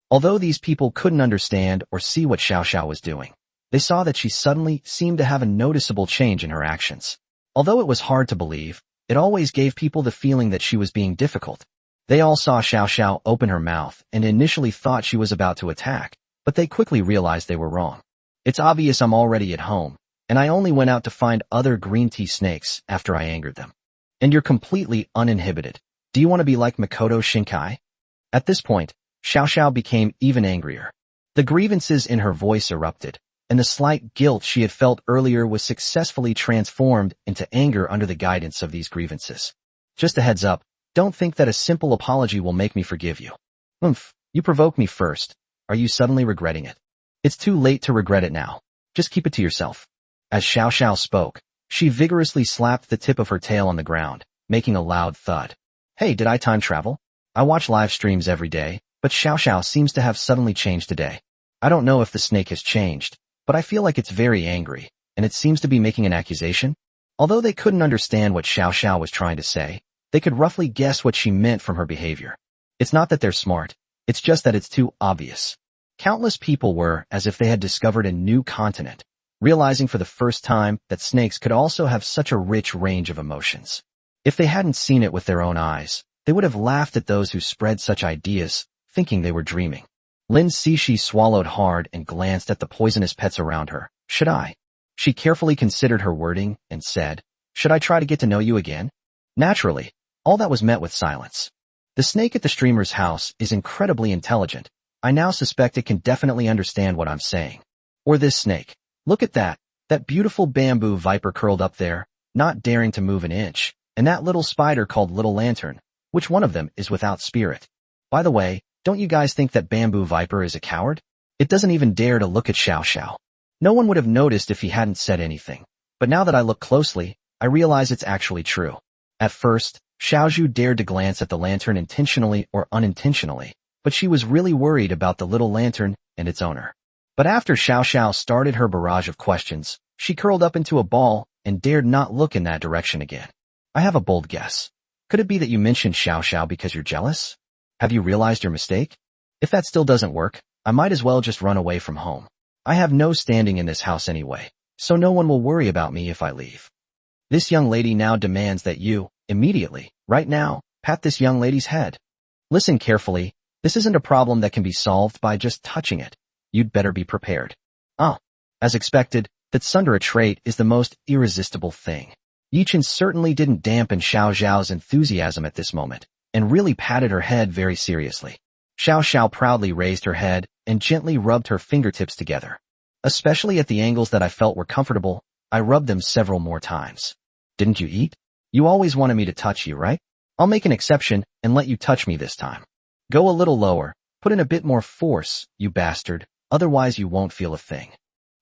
Although these people couldn't understand or see what Xiao Xiao was doing, they saw that she suddenly seemed to have a noticeable change in her actions. Although it was hard to believe, it always gave people the feeling that she was being difficult. They all saw Xiao Xiao open her mouth and initially thought she was about to attack, but they quickly realized they were wrong. It's obvious I'm already at home, and I only went out to find other green tea snakes after I angered them. And you're completely uninhibited. Do you want to be like Makoto Shinkai? At this point, Xiao Xiao became even angrier. The grievances in her voice erupted, and the slight guilt she had felt earlier was successfully transformed into anger under the guidance of these grievances. Just a heads up, don't think that a simple apology will make me forgive you. You provoked me first. Are you suddenly regretting it? It's too late to regret it now. Just keep it to yourself. As Xiao Xiao spoke, she vigorously slapped the tip of her tail on the ground, making a loud thud. Hey, did I time travel? I watch live streams every day, but Xiao Xiao seems to have suddenly changed today. I don't know if the snake has changed, but I feel like it's very angry, and it seems to be making an accusation. Although they couldn't understand what Xiao Xiao was trying to say, they could roughly guess what she meant from her behavior. It's not that they're smart, it's just that it's too obvious. Countless people were as if they had discovered a new continent, realizing for the first time that snakes could also have such a rich range of emotions. If they hadn't seen it with their own eyes, they would have laughed at those who spread such ideas, thinking they were dreaming. Lin Cixi swallowed hard and glanced at the poisonous pets around her. Should I? She carefully considered her wording and said, should I try to get to know you again? Naturally, all that was met with silence. The snake at the streamer's house is incredibly intelligent. I now suspect it can definitely understand what I'm saying. Or this snake. Look at that. That beautiful bamboo viper curled up there, not daring to move an inch. And that little spider called Little Lantern. Which one of them is without spirit? By the way, don't you guys think that bamboo viper is a coward? It doesn't even dare to look at Shiao Sha. No one would have noticed if he hadn't said anything. But now that I look closely, I realize it's actually true. At first, Xiaozhu dared to glance at the lantern intentionally or unintentionally, but she was really worried about the little lantern and its owner. But after Shiao Sha started her barrage of questions, she curled up into a ball and dared not look in that direction again. I have a bold guess. Could it be that you mentioned Shiao Sha because you're jealous? Have you realized your mistake? If that still doesn't work, I might as well just run away from home. I have no standing in this house anyway, so no one will worry about me if I leave. This young lady now demands that you, immediately, right now, pat this young lady's head. Listen carefully, this isn't a problem that can be solved by just touching it. You'd better be prepared. As expected, that Sundara trait is the most irresistible thing. Yichen certainly didn't dampen Xiao Zhao's enthusiasm at this moment, and really patted her head very seriously. Xiao Xiao proudly raised her head and gently rubbed her fingertips together. Especially at the angles that I felt were comfortable, I rubbed them several more times. Didn't you eat? You always wanted me to touch you, right? I'll make an exception and let you touch me this time. Go a little lower, put in a bit more force, you bastard, otherwise you won't feel a thing.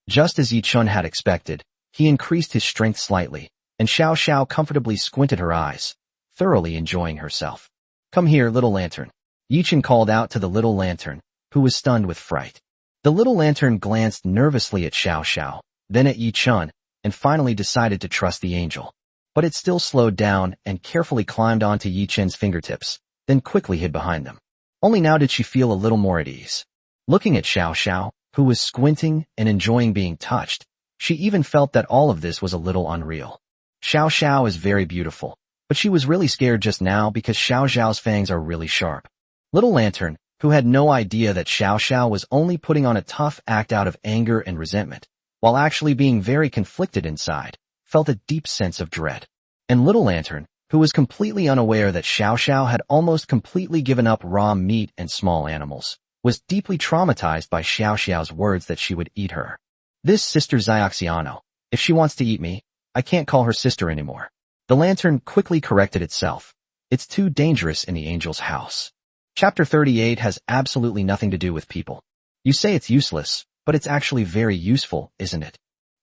Just as Yi Chun had expected, he increased his strength slightly, and Xiao Xiao comfortably squinted her eyes, thoroughly enjoying herself. Come here, little lantern. Yi Chun called out to the little lantern, who was stunned with fright. The little lantern glanced nervously at Xiao Xiao, then at Yi Chun, and finally decided to trust the angel. But it still slowed down and carefully climbed onto Yi Chun's fingertips, then quickly hid behind them. Only now did she feel a little more at ease. Looking at Xiao Xiao, who was squinting and enjoying being touched, she even felt that all of this was a little unreal. Xiao Xiao is very beautiful, but she was really scared just now because Xiao Zhao's fangs are really sharp. Little Lantern, who had no idea that Xiao Xiao was only putting on a tough act out of anger and resentment, while actually being very conflicted inside, felt a deep sense of dread. And Little Lantern, who was completely unaware that Xiao Xiao had almost completely given up raw meat and small animals, was deeply traumatized by Xiao Xiao's words that she would eat her. This Sister Xiaoxiano, if she wants to eat me, I can't call her sister anymore. The lantern quickly corrected itself. It's too dangerous in the angel's house. Chapter 38 has absolutely nothing to do with people. You say it's useless, but it's actually very useful, isn't it?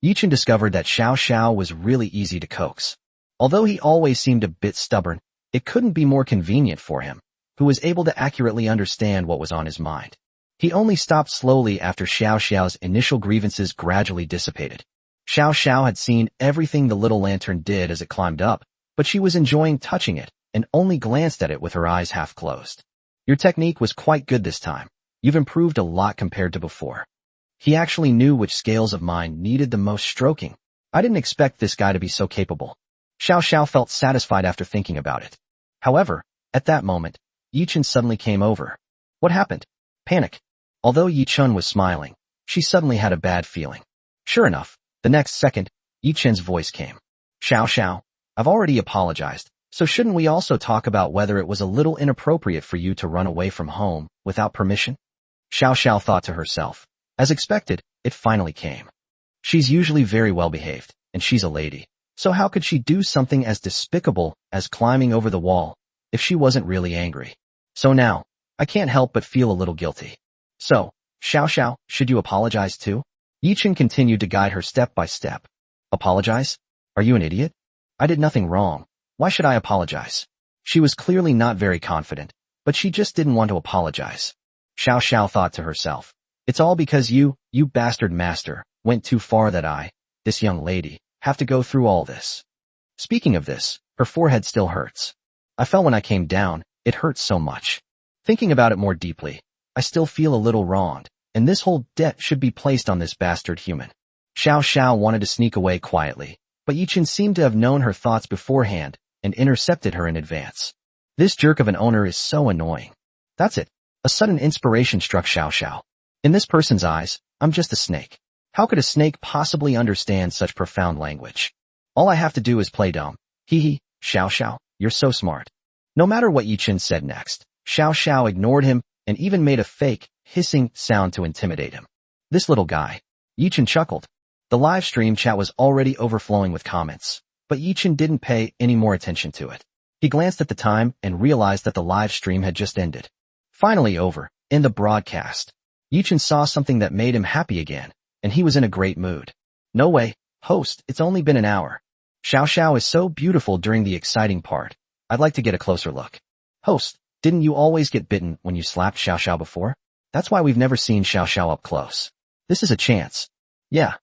Yichen discovered that Xiao Xiao was really easy to coax. Although he always seemed a bit stubborn, it couldn't be more convenient for him, who was able to accurately understand what was on his mind. He only stopped slowly after Xiao Xiao's initial grievances gradually dissipated. Xiao Xiao had seen everything the little lantern did as it climbed up, but she was enjoying touching it and only glanced at it with her eyes half closed. Your technique was quite good this time. You've improved a lot compared to before. He actually knew which scales of mine needed the most stroking. I didn't expect this guy to be so capable. Xiao Xiao felt satisfied after thinking about it. However, at that moment, Yi Chun suddenly came over. What happened? Panic. Although Yi Chun was smiling, she suddenly had a bad feeling. Sure enough, the next second, Yi Chun's voice came. Xiao Xiao, I've already apologized, so shouldn't we also talk about whether it was a little inappropriate for you to run away from home without permission? Xiao Xiao thought to herself. As expected, it finally came. She's usually very well behaved, and she's a lady. So how could she do something as despicable as climbing over the wall if she wasn't really angry? So now, I can't help but feel a little guilty. So, Xiao Xiao, should you apologize too? Yi Chun continued to guide her step by step. Apologize? Are you an idiot? I did nothing wrong. Why should I apologize? She was clearly not very confident, but she just didn't want to apologize. Xiao Xiao thought to herself. It's all because you bastard master, went too far that I, this young lady, have to go through all this. Speaking of this, her forehead still hurts. I fell when I came down, it hurts so much. Thinking about it more deeply, I still feel a little wronged, and this whole debt should be placed on this bastard human. Xiao Xiao wanted to sneak away quietly, but Yi Chun seemed to have known her thoughts beforehand and intercepted her in advance. This jerk of an owner is so annoying. That's it. A sudden inspiration struck Xiao Xiao. In this person's eyes, I'm just a snake. How could a snake possibly understand such profound language? All I have to do is play dumb. Hee hee, Xiao Xiao, you're so smart. No matter what Yichen said next, Xiao Sha ignored him and even made a fake, hissing sound to intimidate him. This little guy. Yichen chuckled. The live stream chat was already overflowing with comments, but Yichen didn't pay any more attention to it. He glanced at the time and realized that the live stream had just ended. Finally over, in the broadcast, Yichen saw something that made him happy again, and he was in a great mood. No way, host, it's only been an hour. Xiao Sha is so beautiful during the exciting part. I'd like to get a closer look. Host, didn't you always get bitten when you slapped Xiao Sha before? That's why we've never seen Xiao Sha up close. This is a chance. Yeah,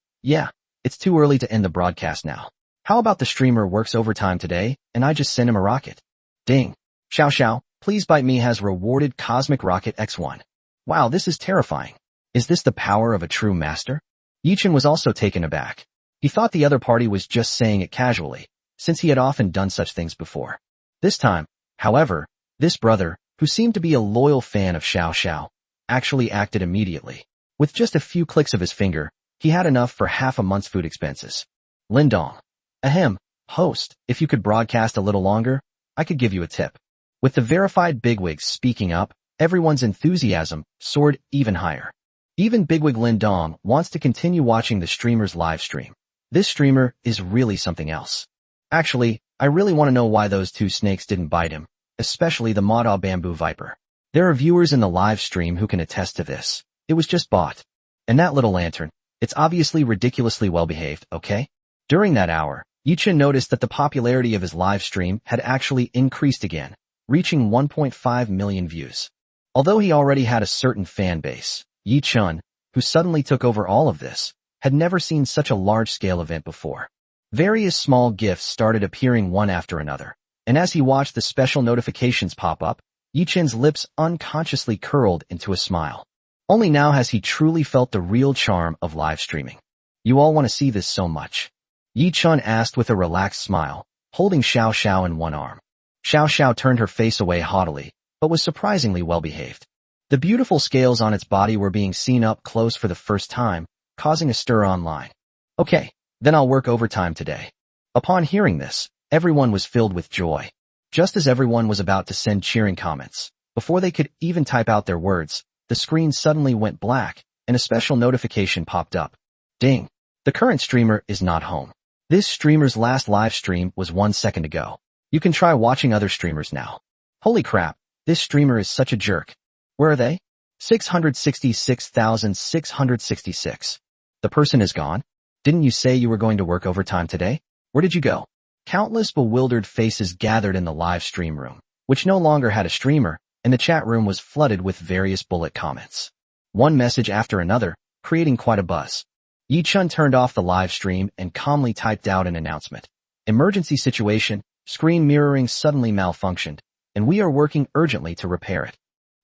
it's too early to end the broadcast now. How about the streamer works overtime today, and I just send him a rocket? Ding. Xiao Sha, please bite me has rewarded Cosmic Rocket X1. Wow, this is terrifying. Is this the power of a true master? Yichen was also taken aback. He thought the other party was just saying it casually, since he had often done such things before. This time, however, this brother, who seemed to be a loyal fan of Xiao Sha, actually acted immediately. With just a few clicks of his finger, he had enough for half a month's food expenses. Lindong. Ahem, host, if you could broadcast a little longer, I could give you a tip. With the verified bigwigs speaking up, everyone's enthusiasm soared even higher. Even bigwig Lindong wants to continue watching the streamer's live stream. This streamer is really something else. Actually, I really want to know why those two snakes didn't bite him, especially the Mada Bamboo Viper. There are viewers in the live stream who can attest to this. It was just bought. And that little lantern, it's obviously ridiculously well-behaved, okay? During that hour, Yichen noticed that the popularity of his live stream had actually increased again, reaching 1.5 million views. Although he already had a certain fan base, Yichen, who suddenly took over all of this, had never seen such a large-scale event before. Various small gifts started appearing one after another, and as he watched the special notifications pop up, Yichen's lips unconsciously curled into a smile. Only now has he truly felt the real charm of live streaming. You all want to see this so much? Yichen asked with a relaxed smile, holding Xiao Sha in one arm. Xiao Sha turned her face away haughtily, but was surprisingly well-behaved. The beautiful scales on its body were being seen up close for the first time, causing a stir online. Okay, then I'll work overtime today. Upon hearing this, everyone was filled with joy. Just as everyone was about to send cheering comments, before they could even type out their words, the screen suddenly went black, and a special notification popped up. Ding! The current streamer is not home. This streamer's last live stream was 1 second ago. You can try watching other streamers now. Holy crap, this streamer is such a jerk. Where are they? 666,666. The person is gone? Didn't you say you were going to work overtime today? Where did you go? Countless bewildered faces gathered in the live stream room, which no longer had a streamer, and the chat room was flooded with various bullet comments. One message after another, creating quite a buzz. Yichen turned off the live stream and calmly typed out an announcement. Emergency situation, screen mirroring suddenly malfunctioned, and we are working urgently to repair it.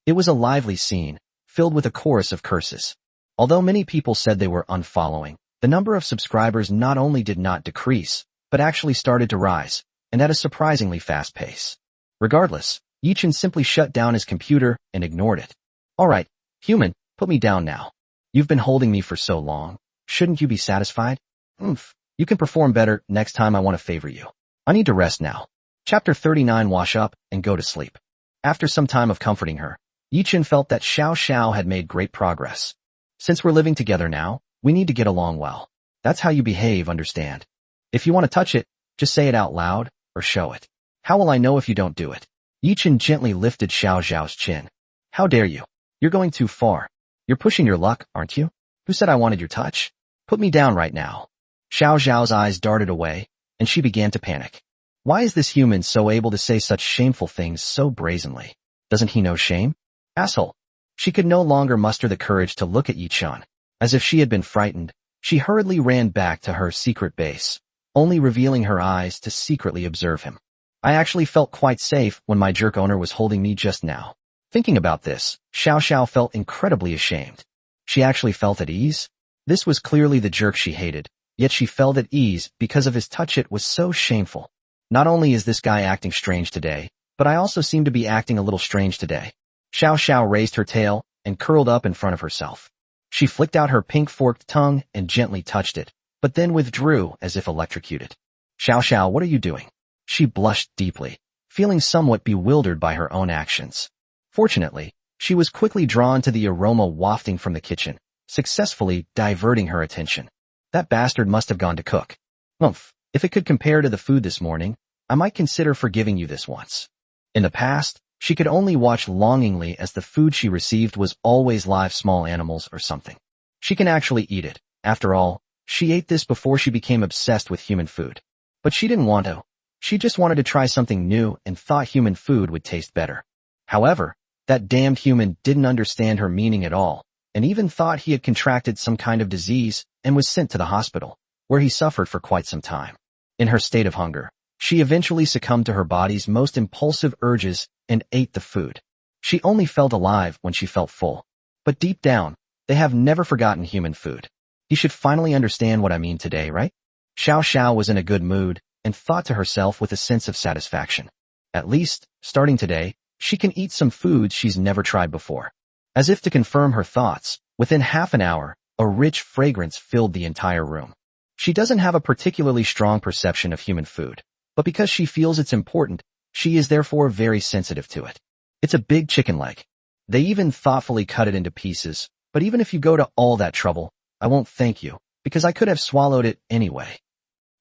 It was a lively scene, filled with a chorus of curses. Although many people said they were unfollowing, the number of subscribers not only did not decrease, but actually started to rise, and at a surprisingly fast pace. Regardless, Yichen simply shut down his computer and ignored it. Alright, human, put me down now. You've been holding me for so long. Shouldn't you be satisfied? Oomph, you can perform better next time I want to favor you. I need to rest now. Chapter 39 Wash up and go to sleep. After some time of comforting her, Yichen felt that Xiao Sha had made great progress. Since we're living together now, we need to get along well. That's how you behave, understand? If you want to touch it, just say it out loud, or show it. How will I know if you don't do it? Yichen gently lifted Xiao Zhao's chin. How dare you? You're going too far. You're pushing your luck, aren't you? Who said I wanted your touch? Put me down right now. Xiao Zhao's eyes darted away, and she began to panic. Why is this human so able to say such shameful things so brazenly? Doesn't he know shame? Asshole. She could no longer muster the courage to look at Yichen. As if she had been frightened, she hurriedly ran back to her secret base, only revealing her eyes to secretly observe him. I actually felt quite safe when my jerk owner was holding me just now. Thinking about this, Xiao Sha felt incredibly ashamed. She actually felt at ease? This was clearly the jerk she hated, yet she felt at ease because of his touch. It was so shameful. Not only is this guy acting strange today, but I also seem to be acting a little strange today. Xiao Sha raised her tail and curled up in front of herself. She flicked out her pink forked tongue and gently touched it, but then withdrew as if electrocuted. Xiao Sha, what are you doing? She blushed deeply, feeling somewhat bewildered by her own actions. Fortunately, she was quickly drawn to the aroma wafting from the kitchen, successfully diverting her attention. That bastard must have gone to cook. Umph, if it could compare to the food this morning, I might consider forgiving you this once. In the past, she could only watch longingly as the food she received was always live small animals or something. She can actually eat it. After all, she ate this before she became obsessed with human food. But she didn't want to. She just wanted to try something new and thought human food would taste better. However, that damned human didn't understand her meaning at all, and even thought he had contracted some kind of disease and was sent to the hospital, where he suffered for quite some time. In her state of hunger, she eventually succumbed to her body's most impulsive urges and ate the food. She only felt alive when she felt full. But deep down, they have never forgotten human food. You should finally understand what I mean today, right? Shiao Sha was in a good mood and thought to herself with a sense of satisfaction. At least, starting today, she can eat some foods she's never tried before. As if to confirm her thoughts, within half an hour, a rich fragrance filled the entire room. She doesn't have a particularly strong perception of human food, but because she feels it's important, she is therefore very sensitive to it. It's a big chicken leg. They even thoughtfully cut it into pieces, but even if you go to all that trouble, I won't thank you, because I could have swallowed it anyway.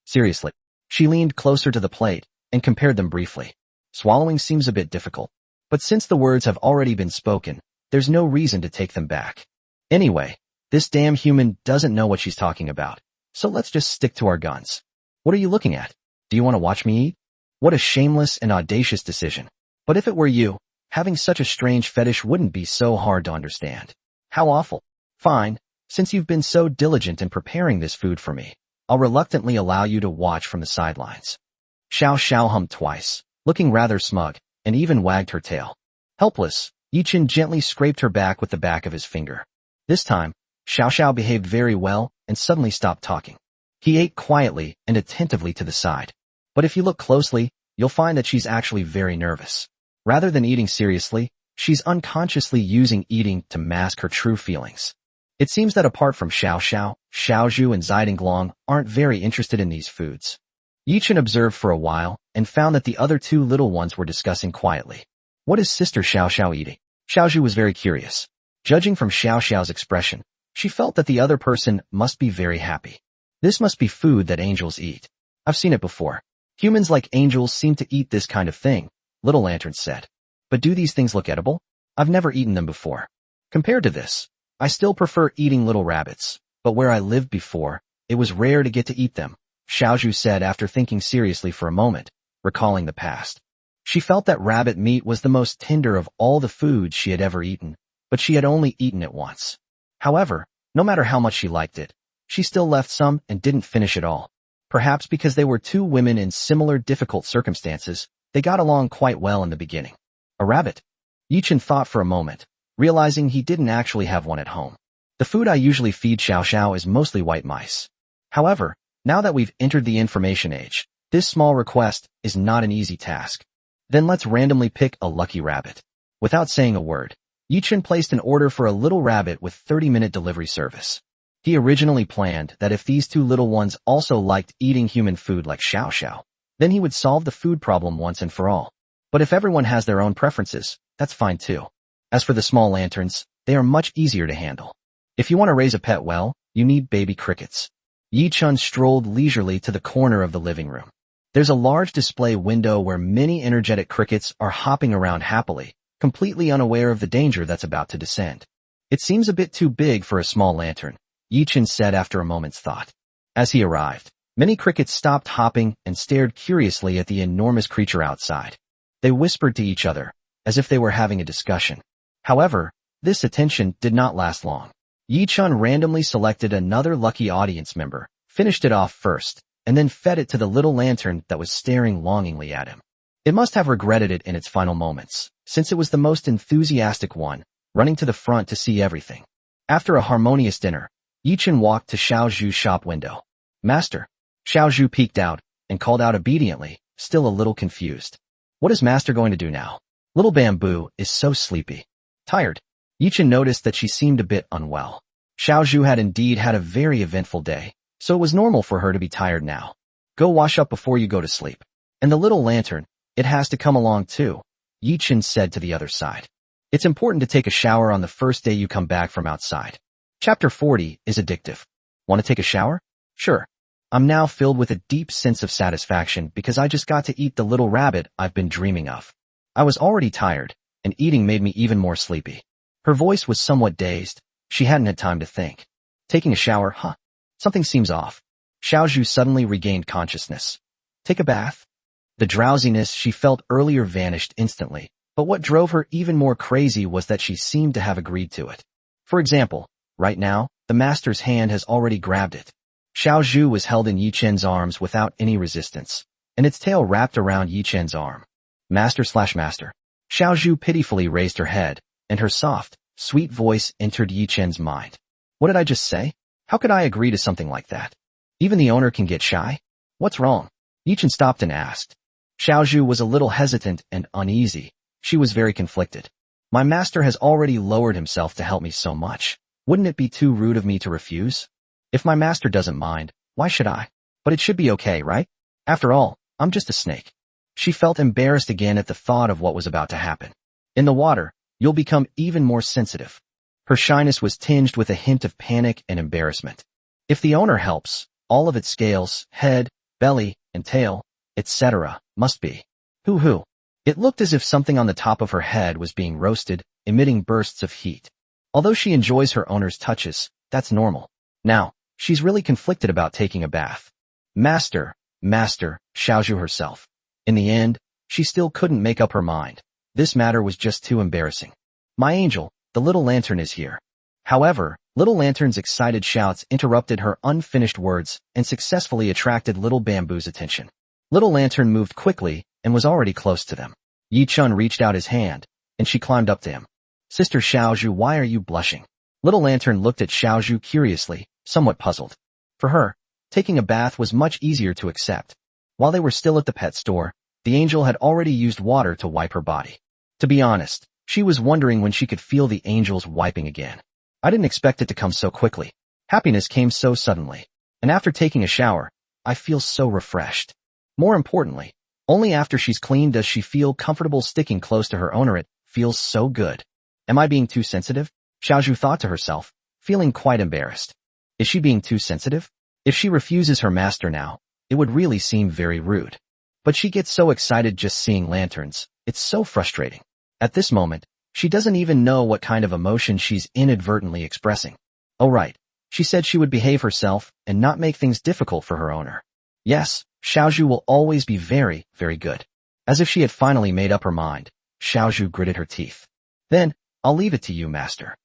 Seriously. She leaned closer to the plate and compared them briefly. Swallowing seems a bit difficult, but since the words have already been spoken, there's no reason to take them back. Anyway, this damn human doesn't know what she's talking about, so let's just stick to our guns. What are you looking at? Do you want to watch me eat? What a shameless and audacious decision. But if it were you, having such a strange fetish wouldn't be so hard to understand. How awful. Fine, since you've been so diligent in preparing this food for me, I'll reluctantly allow you to watch from the sidelines. Shiao Sha hummed twice, looking rather smug, and even wagged her tail. Helpless, Yichen gently scraped her back with the back of his finger. This time, Shiao Sha behaved very well and suddenly stopped talking. He ate quietly and attentively to the side. But if you look closely, you'll find that she's actually very nervous. Rather than eating seriously, she's unconsciously using eating to mask her true feelings. It seems that apart from Xiao Xiao, Xiaozhu and Zidinglong aren't very interested in these foods. Yichen observed for a while and found that the other two little ones were discussing quietly. What is Sister Xiao Xiao eating? Xiaozhu was very curious. Judging from Xiao Xiao's expression, she felt that the other person must be very happy. This must be food that angels eat. I've seen it before. Humans like angels seem to eat this kind of thing, Little Lantern said. But do these things look edible? I've never eaten them before. Compared to this, I still prefer eating little rabbits, but where I lived before, it was rare to get to eat them, Xiaozhu said after thinking seriously for a moment, recalling the past. She felt that rabbit meat was the most tender of all the foods she had ever eaten, but she had only eaten it once. However, no matter how much she liked it, she still left some and didn't finish it all. Perhaps because they were two women in similar difficult circumstances, they got along quite well in the beginning. A rabbit? Yichen thought for a moment, realizing he didn't actually have one at home. The food I usually feed Xiao Xiao is mostly white mice. However, now that we've entered the information age, this small request is not an easy task. Then let's randomly pick a lucky rabbit. Without saying a word, Yichen placed an order for a little rabbit with 30-minute delivery service. He originally planned that if these two little ones also liked eating human food like Xiao Xiao, then he would solve the food problem once and for all. But if everyone has their own preferences, that's fine too. As for the small lanterns, they are much easier to handle. If you want to raise a pet well, you need baby crickets. Yichen strolled leisurely to the corner of the living room. There's a large display window where many energetic crickets are hopping around happily, completely unaware of the danger that's about to descend. It seems a bit too big for a small lantern, Yichen said after a moment's thought. As he arrived, many crickets stopped hopping and stared curiously at the enormous creature outside. They whispered to each other, as if they were having a discussion. However, this attention did not last long. Yichen randomly selected another lucky audience member, finished it off first, and then fed it to the little lantern that was staring longingly at him. It must have regretted it in its final moments, since it was the most enthusiastic one, running to the front to see everything. After a harmonious dinner, Yichen walked to Xiaozhu's shop window. Master. Xiaozhu peeked out and called out obediently, still a little confused. What is Master going to do now? Little Bamboo is so sleepy. Tired. Yichen noticed that she seemed a bit unwell. Xiaozhu had indeed had a very eventful day, so it was normal for her to be tired now. Go wash up before you go to sleep. And the little lantern, It has to come along too, Yi-Chen said to the other side. It's important to take a shower on the first day you come back from outside. Chapter 40 is addictive. Want to take a shower? Sure. I'm now filled with a deep sense of satisfaction because I just got to eat the little rabbit I've been dreaming of. I was already tired, and eating made me even more sleepy. Her voice was somewhat dazed. She hadn't had time to think. Taking a shower, huh? Something seems off. Xiaozhu suddenly regained consciousness. Take a bath? The drowsiness she felt earlier vanished instantly, but what drove her even more crazy was that she seemed to have agreed to it. For example, right now, the master's hand has already grabbed it. Xiaozhu was held in Yi-Chen's arms without any resistance, and its tail wrapped around Yi-Chen's arm. Master. Xiaozhu pitifully raised her head, and her soft, sweet voice entered Yi-Chen's mind. What did I just say? How could I agree to something like that? Even the owner can get shy? What's wrong? Yi-Chen stopped and asked. Xiaozhu was a little hesitant and uneasy. She was very conflicted. My master has already lowered himself to help me so much. Wouldn't it be too rude of me to refuse? If my master doesn't mind, why should I? But it should be okay, right? After all, I'm just a snake. She felt embarrassed again at the thought of what was about to happen. In the water, you'll become even more sensitive. Her shyness was tinged with a hint of panic and embarrassment. If the owner helps, all of its scales, head, belly, and tail, etc., must be. Hoo-hoo. It looked as if something on the top of her head was being roasted, emitting bursts of heat. Although she enjoys her owner's touches, that's normal. Now, she's really conflicted about taking a bath. Master, Xiaozhu herself. In the end, she still couldn't make up her mind. This matter was just too embarrassing. My angel, the little lantern is here. However, Little Lantern's excited shouts interrupted her unfinished words and successfully attracted Little Bamboo's attention. Little Lantern moved quickly and was already close to them. Yi-Chen reached out his hand, and she climbed up to him. Sister Xiaozhu, why are you blushing? Little Lantern looked at Xiaozhu curiously, somewhat puzzled. For her, taking a bath was much easier to accept. While they were still at the pet store, the angel had already used water to wipe her body. To be honest, she was wondering when she could feel the angel's wiping again. I didn't expect it to come so quickly. Happiness came so suddenly. And after taking a shower, I feel so refreshed. More importantly, only after she's clean does she feel comfortable sticking close to her owner. It feels so good. Am I being too sensitive? Xiaozhu thought to herself, feeling quite embarrassed. Is she being too sensitive? If she refuses her master now, it would really seem very rude. But she gets so excited just seeing lanterns, it's so frustrating. At this moment, she doesn't even know what kind of emotion she's inadvertently expressing. Oh right, she said she would behave herself and not make things difficult for her owner. Yes, Xiaozhu will always be very, very good. As if she had finally made up her mind, Xiaozhu gritted her teeth. Then, I'll leave it to you, master.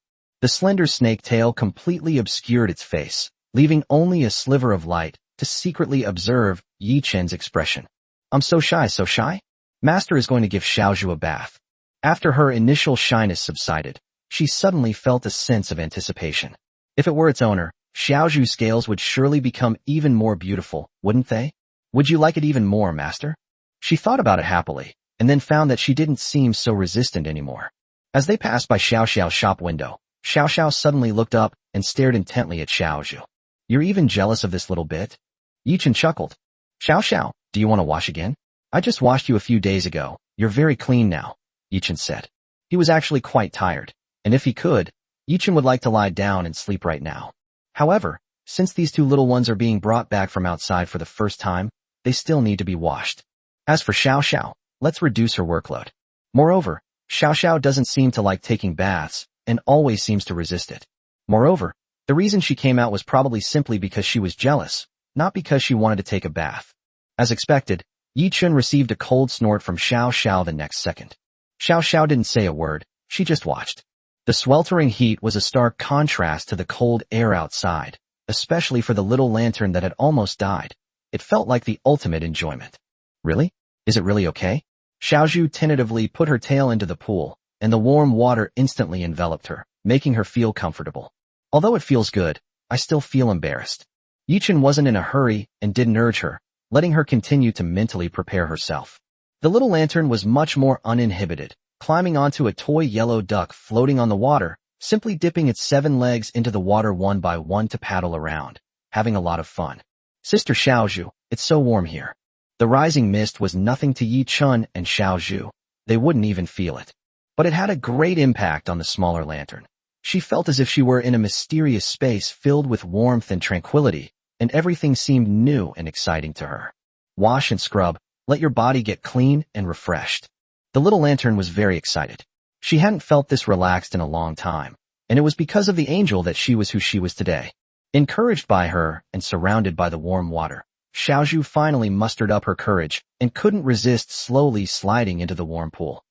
The slender snake tail completely obscured its face, leaving only a sliver of light to secretly observe Yi-Chen's expression. I'm so shy? Master is going to give Xiaozhu a bath. After her initial shyness subsided, she suddenly felt a sense of anticipation. If it were its owner, Xiaozhu's scales would surely become even more beautiful, wouldn't they? Would you like it even more, master? She thought about it happily, and then found that she didn't seem so resistant anymore. As they passed by Shiao Sha's shop window, Shiao Sha suddenly looked up and stared intently at Xiaozhu. You're even jealous of this little bit? Yi-Chen chuckled. Shiao Sha, do you want to wash again? I just washed you a few days ago. You're very clean now, Yi-Chen said. He was actually quite tired, and if he could, Yi-Chen would like to lie down and sleep right now. However, since these two little ones are being brought back from outside for the first time, they still need to be washed. As for Shiao Sha, let's reduce her workload. Moreover, Shiao Sha doesn't seem to like taking baths, and always seems to resist it. Moreover, the reason she came out was probably simply because she was jealous, not because she wanted to take a bath. As expected, Yi-Chen received a cold snort from Shiao Sha the next second. Shiao Sha didn't say a word, she just watched. The sweltering heat was a stark contrast to the cold air outside, especially for the little lantern that had almost died. It felt like the ultimate enjoyment. Really? Is it really okay? Xiaozhu tentatively put her tail into the pool, and the warm water instantly enveloped her, making her feel comfortable. Although it feels good, I still feel embarrassed. Yi-Chen wasn't in a hurry and didn't urge her, letting her continue to mentally prepare herself. The little lantern was much more uninhibited, climbing onto a toy yellow duck floating on the water, simply dipping its 7 legs into the water one by one to paddle around, having a lot of fun. Sister Xiaozhu, it's so warm here. The rising mist was nothing to Yi Chun and Xiao Zhu. They wouldn't even feel it. But it had a great impact on the smaller lantern. She felt as if she were in a mysterious space filled with warmth and tranquility, and everything seemed new and exciting to her. Wash and scrub, let your body get clean and refreshed. The little lantern was very excited. She hadn't felt this relaxed in a long time, and it was because of the angel that she was who she was today. Encouraged by her and surrounded by the warm water, Xiaozhu finally mustered up her courage and couldn't resist slowly sliding into the warm pool.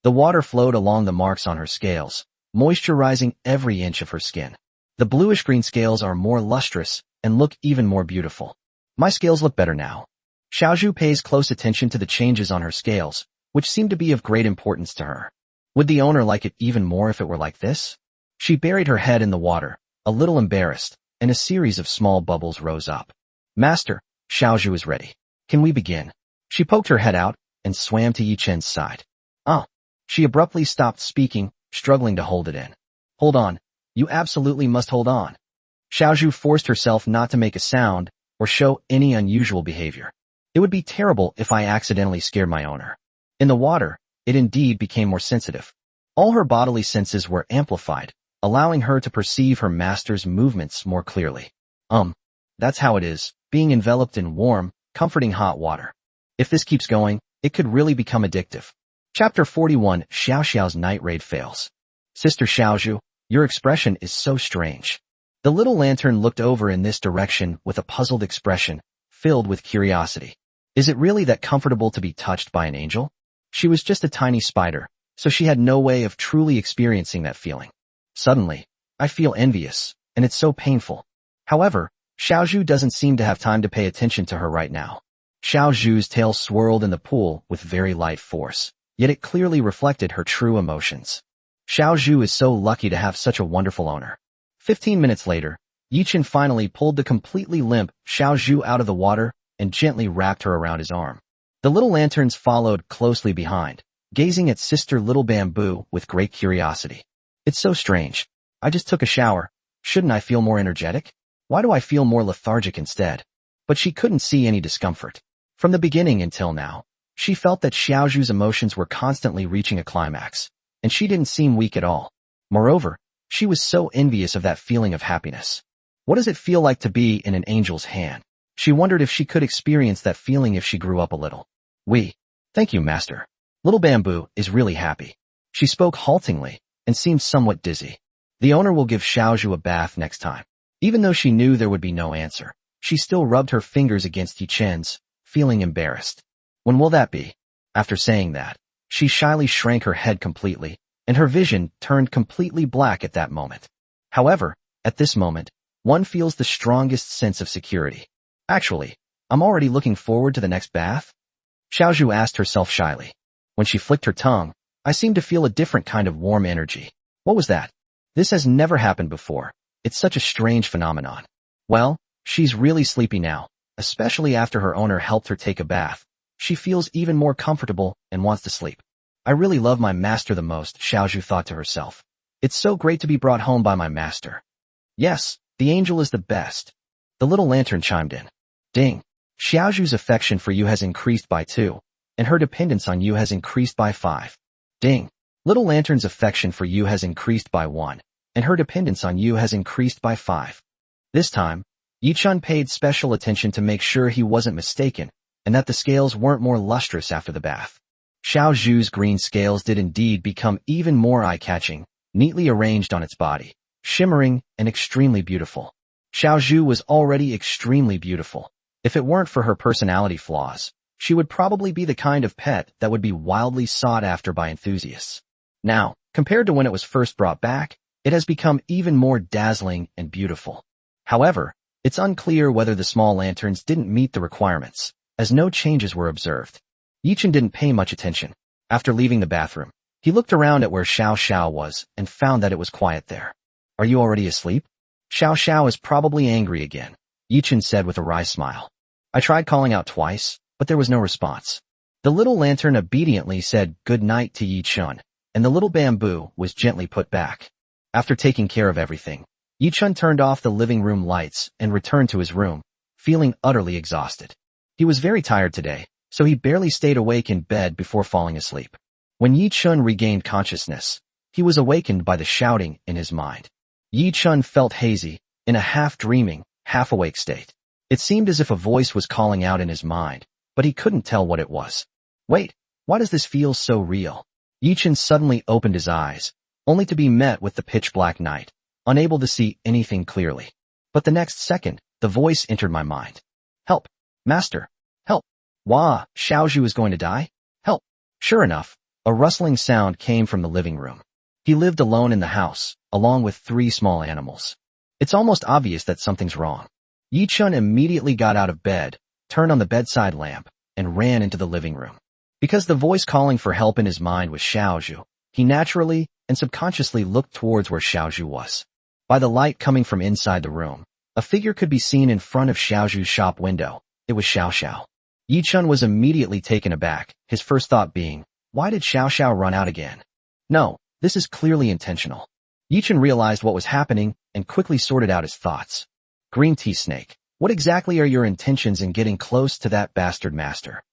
The water flowed along the marks on her scales, moisturizing every inch of her skin. The bluish-green scales are more lustrous and look even more beautiful. My scales look better now. Xiaozhu pays close attention to the changes on her scales, which seem to be of great importance to her. Would the owner like it even more if it were like this? She buried her head in the water, a little embarrassed, and a series of small bubbles rose up. Master, Xiaozhu is ready. Can we begin? She poked her head out and swam to Yi Chen's side. She abruptly stopped speaking, struggling to hold it in. Hold on. You absolutely must hold on. Xiaozhu forced herself not to make a sound or show any unusual behavior. It would be terrible if I accidentally scared my owner. In the water, it indeed became more sensitive. All her bodily senses were amplified, allowing her to perceive her master's movements more clearly. That's how it is, being enveloped in warm, comforting hot water. If this keeps going, it could really become addictive. Chapter 41, Xiao Xiao's night raid fails. Sister Xiaozhu, your expression is so strange. The little lantern looked over in this direction with a puzzled expression, filled with curiosity. Is it really that comfortable to be touched by an angel? She was just a tiny spider, so she had no way of truly experiencing that feeling. Suddenly, I feel envious, and it's so painful. However, Xiaozhu doesn't seem to have time to pay attention to her right now. Xiaozhu's tail swirled in the pool with very light force, yet it clearly reflected her true emotions. Xiaozhu is so lucky to have such a wonderful owner. 15 minutes later, Yi Chen finally pulled the completely limp Xiaozhu out of the water and gently wrapped her around his arm. The little lanterns followed closely behind, gazing at Sister Little Bamboo with great curiosity. It's so strange. I just took a shower. Shouldn't I feel more energetic? Why do I feel more lethargic instead? But she couldn't see any discomfort. From the beginning until now, she felt that Xiaozhu's emotions were constantly reaching a climax, and she didn't seem weak at all. Moreover, she was so envious of that feeling of happiness. What does it feel like to be in an angel's hand? She wondered if she could experience that feeling if she grew up a little. Thank you, Master. Little Bamboo is really happy. She spoke haltingly and seemed somewhat dizzy. The owner will give Xiaozhu a bath next time. Even though she knew there would be no answer, she still rubbed her fingers against Yi Chen's, feeling embarrassed. When will that be? After saying that, she shyly shrank her head completely, and her vision turned completely black at that moment. However, at this moment, one feels the strongest sense of security. Actually, I'm already looking forward to the next bath. Xiaozhu asked herself shyly. When she flicked her tongue, I seemed to feel a different kind of warm energy. What was that? This has never happened before. It's such a strange phenomenon. Well, she's really sleepy now, especially after her owner helped her take a bath. She feels even more comfortable and wants to sleep. I really love my master the most, Xiaozhu thought to herself. It's so great to be brought home by my master. Yes, the angel is the best. The little lantern chimed in. Ding. Xiaozhu's affection for you has increased by 2, and her dependence on you has increased by 5. Ding. Little lantern's affection for you has increased by 1, and her dependence on you has increased by 5. This time, Yi Chun paid special attention to make sure he wasn't mistaken, and that the scales weren't more lustrous after the bath. Xiaozhu's green scales did indeed become even more eye-catching, neatly arranged on its body, shimmering and extremely beautiful. Xiaozhu was already extremely beautiful. If it weren't for her personality flaws, she would probably be the kind of pet that would be wildly sought after by enthusiasts. Now, compared to when it was first brought back, it has become even more dazzling and beautiful. However, it's unclear whether the small lanterns didn't meet the requirements, as no changes were observed. Yi Chen didn't pay much attention. After leaving the bathroom, he looked around at where Xiao Sha was and found that it was quiet there. Are you already asleep? Xiao Sha is probably angry again, Yi Chen said with a wry smile. I tried calling out twice, but there was no response. The little lantern obediently said good night to Yi Chen, and the little bamboo was gently put back. After taking care of everything, Yi Chen turned off the living room lights and returned to his room, feeling utterly exhausted. He was very tired today, so he barely stayed awake in bed before falling asleep. When Yi Chun regained consciousness, he was awakened by the shouting in his mind. Yi Chun felt hazy, in a half-dreaming, half-awake state. It seemed as if a voice was calling out in his mind, but he couldn't tell what it was. Wait, why does this feel so real? Yi Chun suddenly opened his eyes, only to be met with the pitch-black night, unable to see anything clearly. But the next second, the voice entered my mind. Help! Master! Help! Wah! Xiao Zhu is going to die? Help! Sure enough, a rustling sound came from the living room. He lived alone in the house, along with 3 small animals. It's almost obvious that something's wrong. Yi Chun immediately got out of bed, turned on the bedside lamp, and ran into the living room. Because the voice calling for help in his mind was Xiao Zhu, he naturally and subconsciously looked towards where Xiao Zhu was. By the light coming from inside the room, a figure could be seen in front of Xiao Zhu's shop window. It was Xiao Sha. Yi Chun was immediately taken aback, his first thought being, why did Xiao Sha run out again? No, this is clearly intentional. Yi Chun realized what was happening and quickly sorted out his thoughts. Green tea snake, what exactly are your intentions in getting close to that bastard master?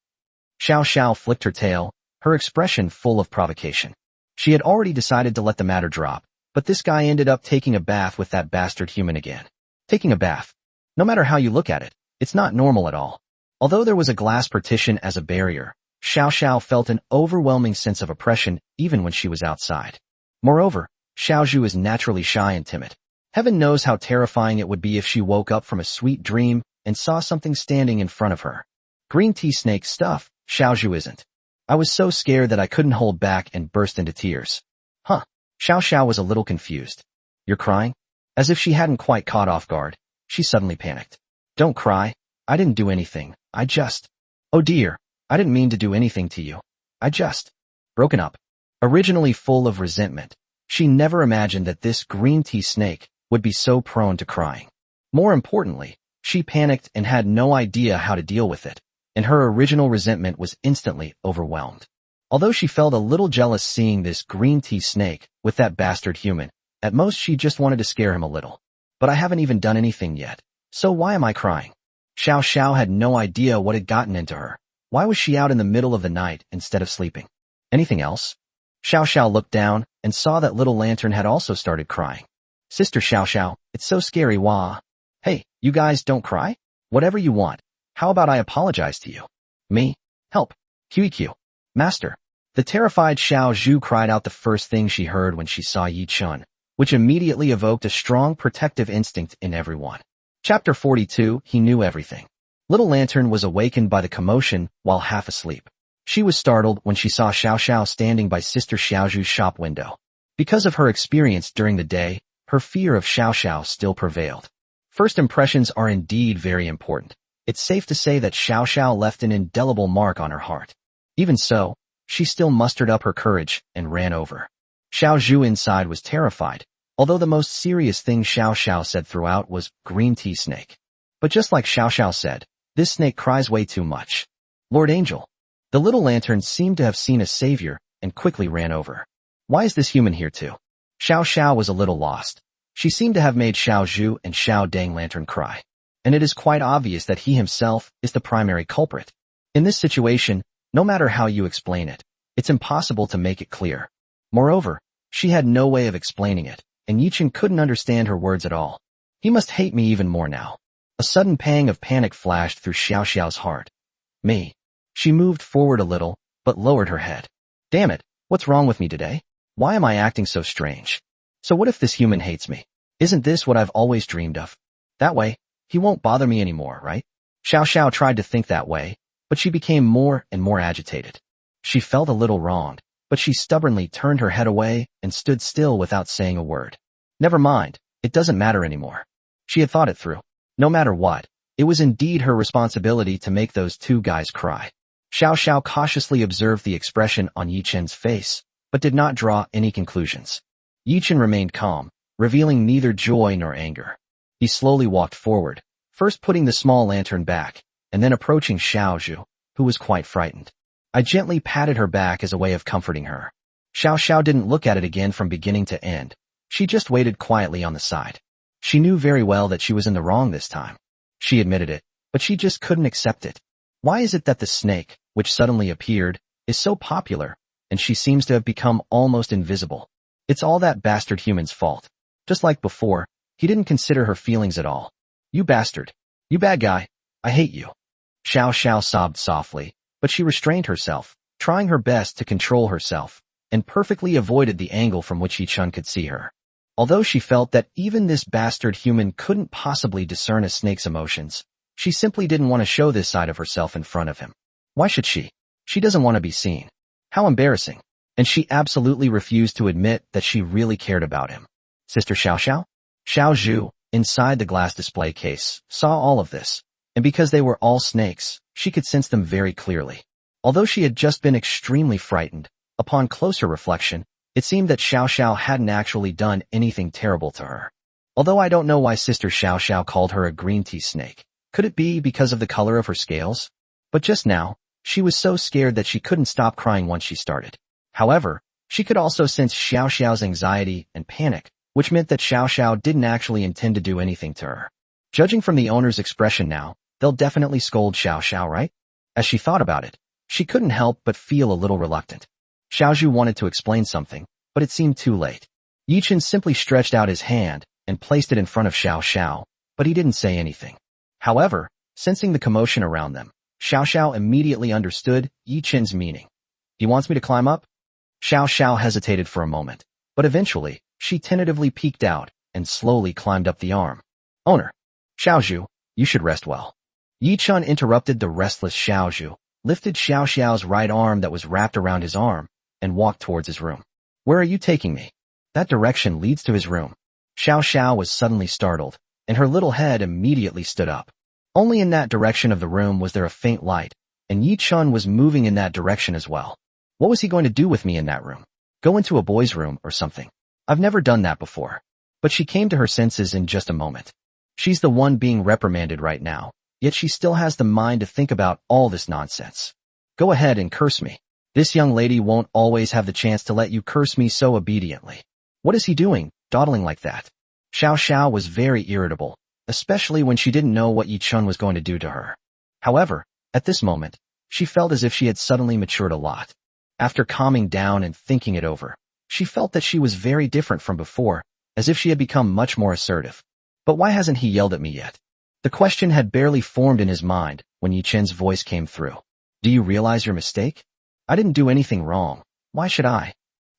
Xiao Sha flicked her tail, her expression full of provocation. She had already decided to let the matter drop, but this guy ended up taking a bath with that bastard human again. Taking a bath. No matter how you look at it, it's not normal at all. Although there was a glass partition as a barrier, Xiao Sha felt an overwhelming sense of oppression even when she was outside. Moreover, Xiao Zhu is naturally shy and timid. Heaven knows how terrifying it would be if she woke up from a sweet dream and saw something standing in front of her. Green tea snake stuff, Xiao Zhu isn't. I was so scared that I couldn't hold back and burst into tears. Huh. Xiao Sha was a little confused. You're crying? As if she hadn't quite caught off guard, she suddenly panicked. Don't cry. I didn't do anything. I just... Oh dear. I didn't mean to do anything to you. I just... Broken up. Originally full of resentment, she never imagined that this green tea snake would be so prone to crying. More importantly, she panicked and had no idea how to deal with it, and her original resentment was instantly overwhelmed. Although she felt a little jealous seeing this green tea snake with that bastard human, at most she just wanted to scare him a little. But I haven't even done anything yet, so why am I crying? Xiao Sha had no idea what had gotten into her. Why was she out in the middle of the night instead of sleeping? Anything else? Xiao Sha looked down and saw that little lantern had also started crying. Sister Xiao Sha, it's so scary, wah. Hey, you guys don't cry? Whatever you want. How about I apologize to you? Me? Help. QEQ. Master. The terrified Xiao Zhu cried out the first thing she heard when she saw Yi Chun, which immediately evoked a strong protective instinct in everyone. Chapter 42, he knew everything. Little Lantern was awakened by the commotion while half asleep. She was startled when she saw Xiao Sha standing by Sister Xiao Zhu's shop window. Because of her experience during the day, her fear of Xiao Sha still prevailed. First impressions are indeed very important. It's safe to say that Xiao Sha left an indelible mark on her heart. Even so, she still mustered up her courage and ran over. Xiao Zhu inside was terrified, although the most serious thing Xiao Sha said throughout was green tea snake. But just like Xiao Sha said, this snake cries way too much. Lord Angel. The little lantern seemed to have seen a savior and quickly ran over. Why is this human here too? Xiao Sha was a little lost. She seemed to have made Xiao Zhu and Xiao Dang Lantern cry. And it is quite obvious that he himself is the primary culprit. In this situation, no matter how you explain it, it's impossible to make it clear. Moreover, she had no way of explaining it, and Yichen couldn't understand her words at all. He must hate me even more now. A sudden pang of panic flashed through Xiao Xiao's heart. Me. She moved forward a little, but lowered her head. Damn it, what's wrong with me today? Why am I acting so strange? So what if this human hates me? Isn't this what I've always dreamed of? That way, he won't bother me anymore, right? Xiao Xiao tried to think that way, but she became more and more agitated. She felt a little wronged, but she stubbornly turned her head away and stood still without saying a word. Never mind, it doesn't matter anymore. She had thought it through. No matter what, it was indeed her responsibility to make those two guys cry. Xiao Xiao cautiously observed the expression on Yi Chen's face, but did not draw any conclusions. Yi Chen remained calm, revealing neither joy nor anger. He slowly walked forward, first putting the small lantern back, and then approaching Xiao Zhu, who was quite frightened. I gently patted her back as a way of comforting her. Xiao Xiao didn't look at it again from beginning to end. She just waited quietly on the side. She knew very well that she was in the wrong this time. She admitted it, but she just couldn't accept it. Why is it that the snake, which suddenly appeared, is so popular, and she seems to have become almost invisible? It's all that bastard human's fault. Just like before, he didn't consider her feelings at all. You bastard. You bad guy. I hate you. Shiao Sha sobbed softly, but she restrained herself, trying her best to control herself, and perfectly avoided the angle from which Yi-chun could see her. Although she felt that even this bastard human couldn't possibly discern a snake's emotions, she simply didn't want to show this side of herself in front of him. Why should she? She doesn't want to be seen. How embarrassing. And she absolutely refused to admit that she really cared about him. Sister Xiao Xiao? Xiao Zhu, inside the glass display case, saw all of this, and because they were all snakes, she could sense them very clearly. Although she had just been extremely frightened, upon closer reflection, it seemed that Xiao Xiao hadn't actually done anything terrible to her. Although I don't know why Sister Xiao Xiao called her a green tea snake. Could it be because of the color of her scales? But just now, she was so scared that she couldn't stop crying once she started. However, she could also sense Xiao Xiao's anxiety and panic, which meant that Xiao Xiao didn't actually intend to do anything to her. Judging from the owner's expression now, they'll definitely scold Xiao Xiao, right? As she thought about it, she couldn't help but feel a little reluctant. Xiao Zhu wanted to explain something, but it seemed too late. Yi-chun simply stretched out his hand and placed it in front of Xiao Xiao, but he didn't say anything. However, sensing the commotion around them, Xiao Xiao immediately understood Yi-chun's meaning. He wants me to climb up? Xiao Xiao hesitated for a moment, but eventually, she tentatively peeked out and slowly climbed up the arm. Owner. Xiao Zhu, you should rest well. Yi-chun interrupted the restless Xiao Zhu, lifted Xiao Xiao's right arm that was wrapped around his arm, and walked towards his room. Where are you taking me? That direction leads to his room. Xiao Xiao was suddenly startled, and her little head immediately stood up. Only in that direction of the room was there a faint light, and Yi-chun was moving in that direction as well. What was he going to do with me in that room? Go into a boy's room or something? I've never done that before. But she came to her senses in just a moment. She's the one being reprimanded right now, yet she still has the mind to think about all this nonsense. Go ahead and curse me. This young lady won't always have the chance to let you curse me so obediently. What is he doing, dawdling like that? Xiao Xiao was very irritable, especially when she didn't know what Yi-chun was going to do to her. However, at this moment, she felt as if she had suddenly matured a lot. After calming down and thinking it over, she felt that she was very different from before, as if she had become much more assertive. But why hasn't he yelled at me yet? The question had barely formed in his mind when Yi-chun's voice came through. Do you realize your mistake? I didn't do anything wrong. Why should I?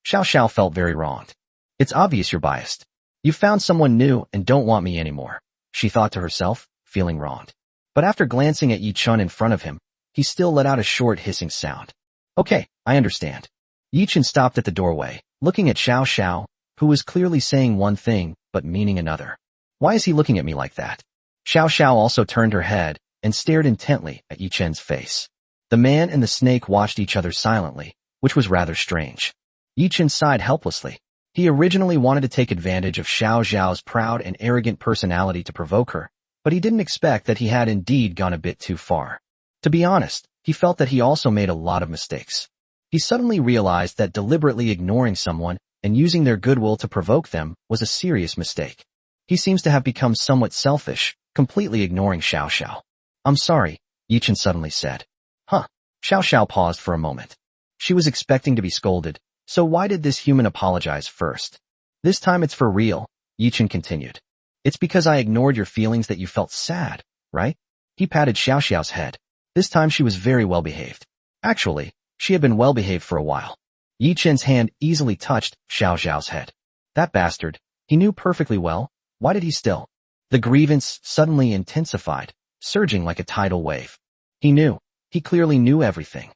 Xiao Xiao felt very wronged. It's obvious you're biased. You found someone new and don't want me anymore, she thought to herself, feeling wronged. But after glancing at Yi-chun in front of him, he still let out a short hissing sound. Okay, I understand. Yi-chun stopped at the doorway, looking at Xiao Xiao, who was clearly saying one thing, but meaning another. Why is he looking at me like that? Xiao Xiao also turned her head and stared intently at Yi-chun's face. The man and the snake watched each other silently, which was rather strange. Yi-chun sighed helplessly. He originally wanted to take advantage of Xiao Xiao's proud and arrogant personality to provoke her, but he didn't expect that he had indeed gone a bit too far. To be honest, he felt that he also made a lot of mistakes. He suddenly realized that deliberately ignoring someone and using their goodwill to provoke them was a serious mistake. He seems to have become somewhat selfish, completely ignoring Xiao Xiao. I'm sorry, Yi-chun suddenly said. Huh. Xiao Xiao paused for a moment. She was expecting to be scolded, so why did this human apologize first? This time it's for real, Yi-chun continued. It's because I ignored your feelings that you felt sad, right? He patted Xiao Xiao's head. This time she was very well behaved. Actually, she had been well behaved for a while. Yi-chun's hand easily touched Xiao Xiao's head. That bastard, he knew perfectly well. Why did he still? The grievance suddenly intensified, surging like a tidal wave. He knew. He clearly knew everything.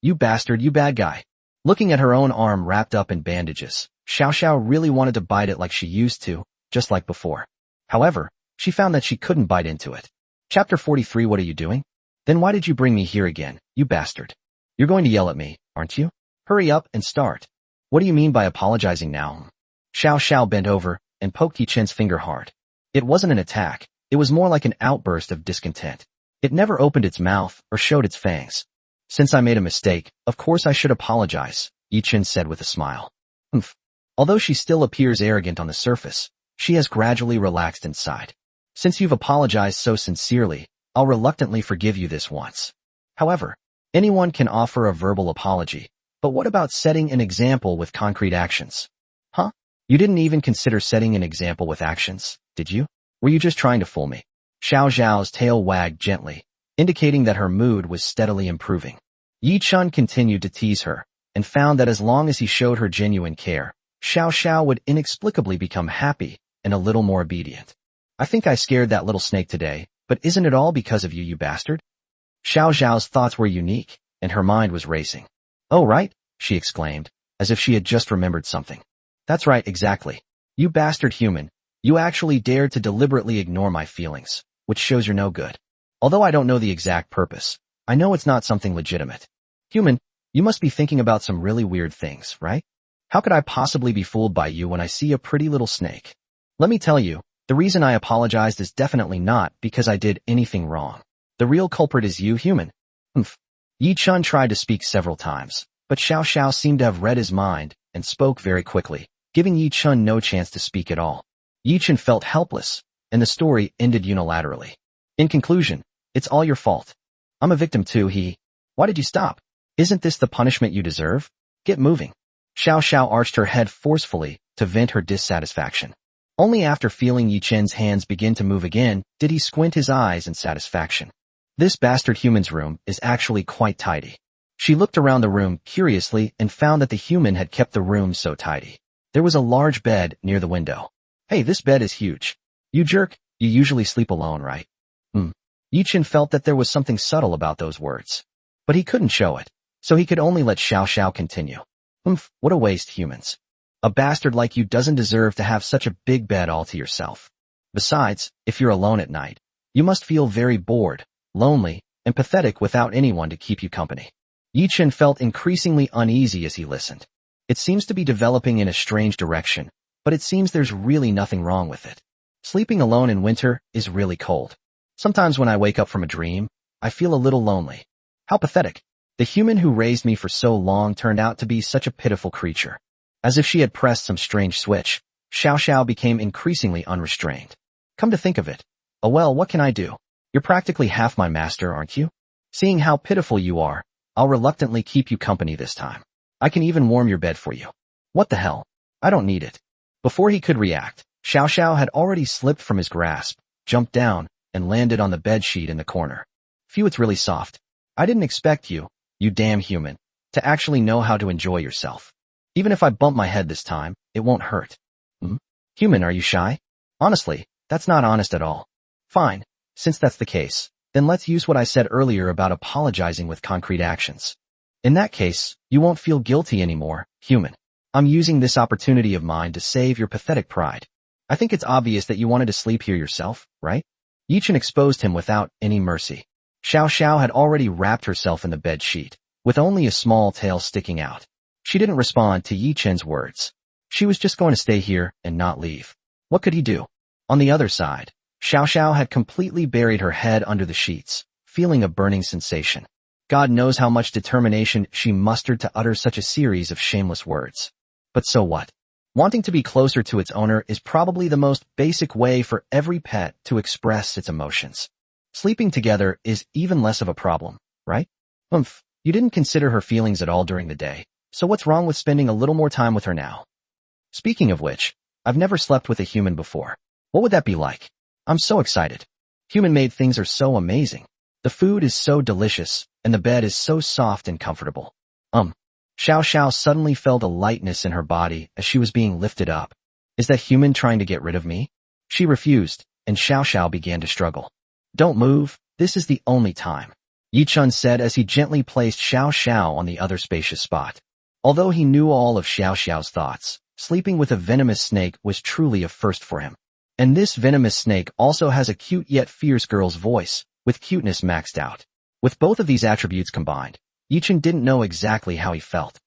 You bastard, you bad guy. Looking at her own arm wrapped up in bandages, Xiao Xiao really wanted to bite it like she used to, just like before. However, she found that she couldn't bite into it. Chapter 43. What are you doing? Then why did you bring me here again, you bastard? You're going to yell at me, aren't you? Hurry up and start. What do you mean by apologizing now? Xiao Xiao bent over and poked Yi-chun's finger hard. It wasn't an attack, it was more like an outburst of discontent. It never opened its mouth or showed its fangs. Since I made a mistake, of course I should apologize, Yi-chun said with a smile. Humph. Although she still appears arrogant on the surface, she has gradually relaxed inside. Since you've apologized so sincerely, I'll reluctantly forgive you this once. However, anyone can offer a verbal apology, but what about setting an example with concrete actions? Huh? You didn't even consider setting an example with actions, did you? Were you just trying to fool me? Xiao Zhao's tail wagged gently, indicating that her mood was steadily improving. Yi Chun continued to tease her, and found that as long as he showed her genuine care, Xiao Sha would inexplicably become happy and a little more obedient. I think I scared that little snake today, but isn't it all because of you, you bastard? Xiao Zhao's thoughts were unique, and her mind was racing. Oh right, she exclaimed, as if she had just remembered something. That's right, exactly. You bastard human, you actually dared to deliberately ignore my feelings, which shows you're no good. Although I don't know the exact purpose, I know it's not something legitimate. Human, you must be thinking about some really weird things, right? How could I possibly be fooled by you when I see a pretty little snake? Let me tell you, the reason I apologized is definitely not because I did anything wrong. The real culprit is you, human. Yi Chun tried to speak several times, but Xiao Xiao seemed to have read his mind and spoke very quickly, giving Yi Chun no chance to speak at all. Yi Chun felt helpless, and the story ended unilaterally. In conclusion, it's all your fault. I'm a victim too, Why did you stop? Isn't this the punishment you deserve? Get moving. Xiao Xiao arched her head forcefully to vent her dissatisfaction. Only after feeling Yi Chen's hands begin to move again did he squint his eyes in satisfaction. This bastard human's room is actually quite tidy. She looked around the room curiously and found that the human had kept the room so tidy. There was a large bed near the window. Hey, this bed is huge. You jerk, you usually sleep alone, right? Yi Chen felt that there was something subtle about those words. But he couldn't show it, so he could only let Xiao Xiao continue. What a waste, humans. A bastard like you doesn't deserve to have such a big bed all to yourself. Besides, if you're alone at night, you must feel very bored, lonely, and pathetic without anyone to keep you company. Yi Chen felt increasingly uneasy as he listened. It seems to be developing in a strange direction, but it seems there's really nothing wrong with it. Sleeping alone in winter is really cold. Sometimes when I wake up from a dream, I feel a little lonely. How pathetic. The human who raised me for so long turned out to be such a pitiful creature. As if she had pressed some strange switch, Xiao Xiao became increasingly unrestrained. Come to think of it. Oh well, what can I do? You're practically half my master, aren't you? Seeing how pitiful you are, I'll reluctantly keep you company this time. I can even warm your bed for you. What the hell? I don't need it. Before he could react, Xiao Xiao had already slipped from his grasp, jumped down, and landed on the bed sheet in the corner. Phew, it's really soft. I didn't expect you, you damn human, to actually know how to enjoy yourself. Even if I bump my head this time, it won't hurt. Human, are you shy? Honestly, that's not honest at all. Fine, since that's the case, then let's use what I said earlier about apologizing with concrete actions. In that case, you won't feel guilty anymore, human. I'm using this opportunity of mine to save your pathetic pride. I think it's obvious that you wanted to sleep here yourself, right? Yi Chen exposed him without any mercy. Xiao Xiao had already wrapped herself in the bed sheet, with only a small tail sticking out. She didn't respond to Yi Chen's words. She was just going to stay here and not leave. What could he do? On the other side, Xiao Xiao had completely buried her head under the sheets, feeling a burning sensation. God knows how much determination she mustered to utter such a series of shameless words. But so what? Wanting to be closer to its owner is probably the most basic way for every pet to express its emotions. Sleeping together is even less of a problem, right? You didn't consider her feelings at all during the day, so what's wrong with spending a little more time with her now? Speaking of which, I've never slept with a human before. What would that be like? I'm so excited. Human-made things are so amazing. The food is so delicious, and the bed is so soft and comfortable. Xiao Xiao suddenly felt a lightness in her body as she was being lifted up. Is that human trying to get rid of me? She refused, and Xiao Xiao began to struggle. Don't move, this is the only time, Yi Chun said as he gently placed Xiao Xiao on the other spacious spot. Although he knew all of Xiao Xiao's thoughts, sleeping with a venomous snake was truly a first for him. And this venomous snake also has a cute yet fierce girl's voice, with cuteness maxed out. With both of these attributes combined, Yi Chun didn't know exactly how he felt.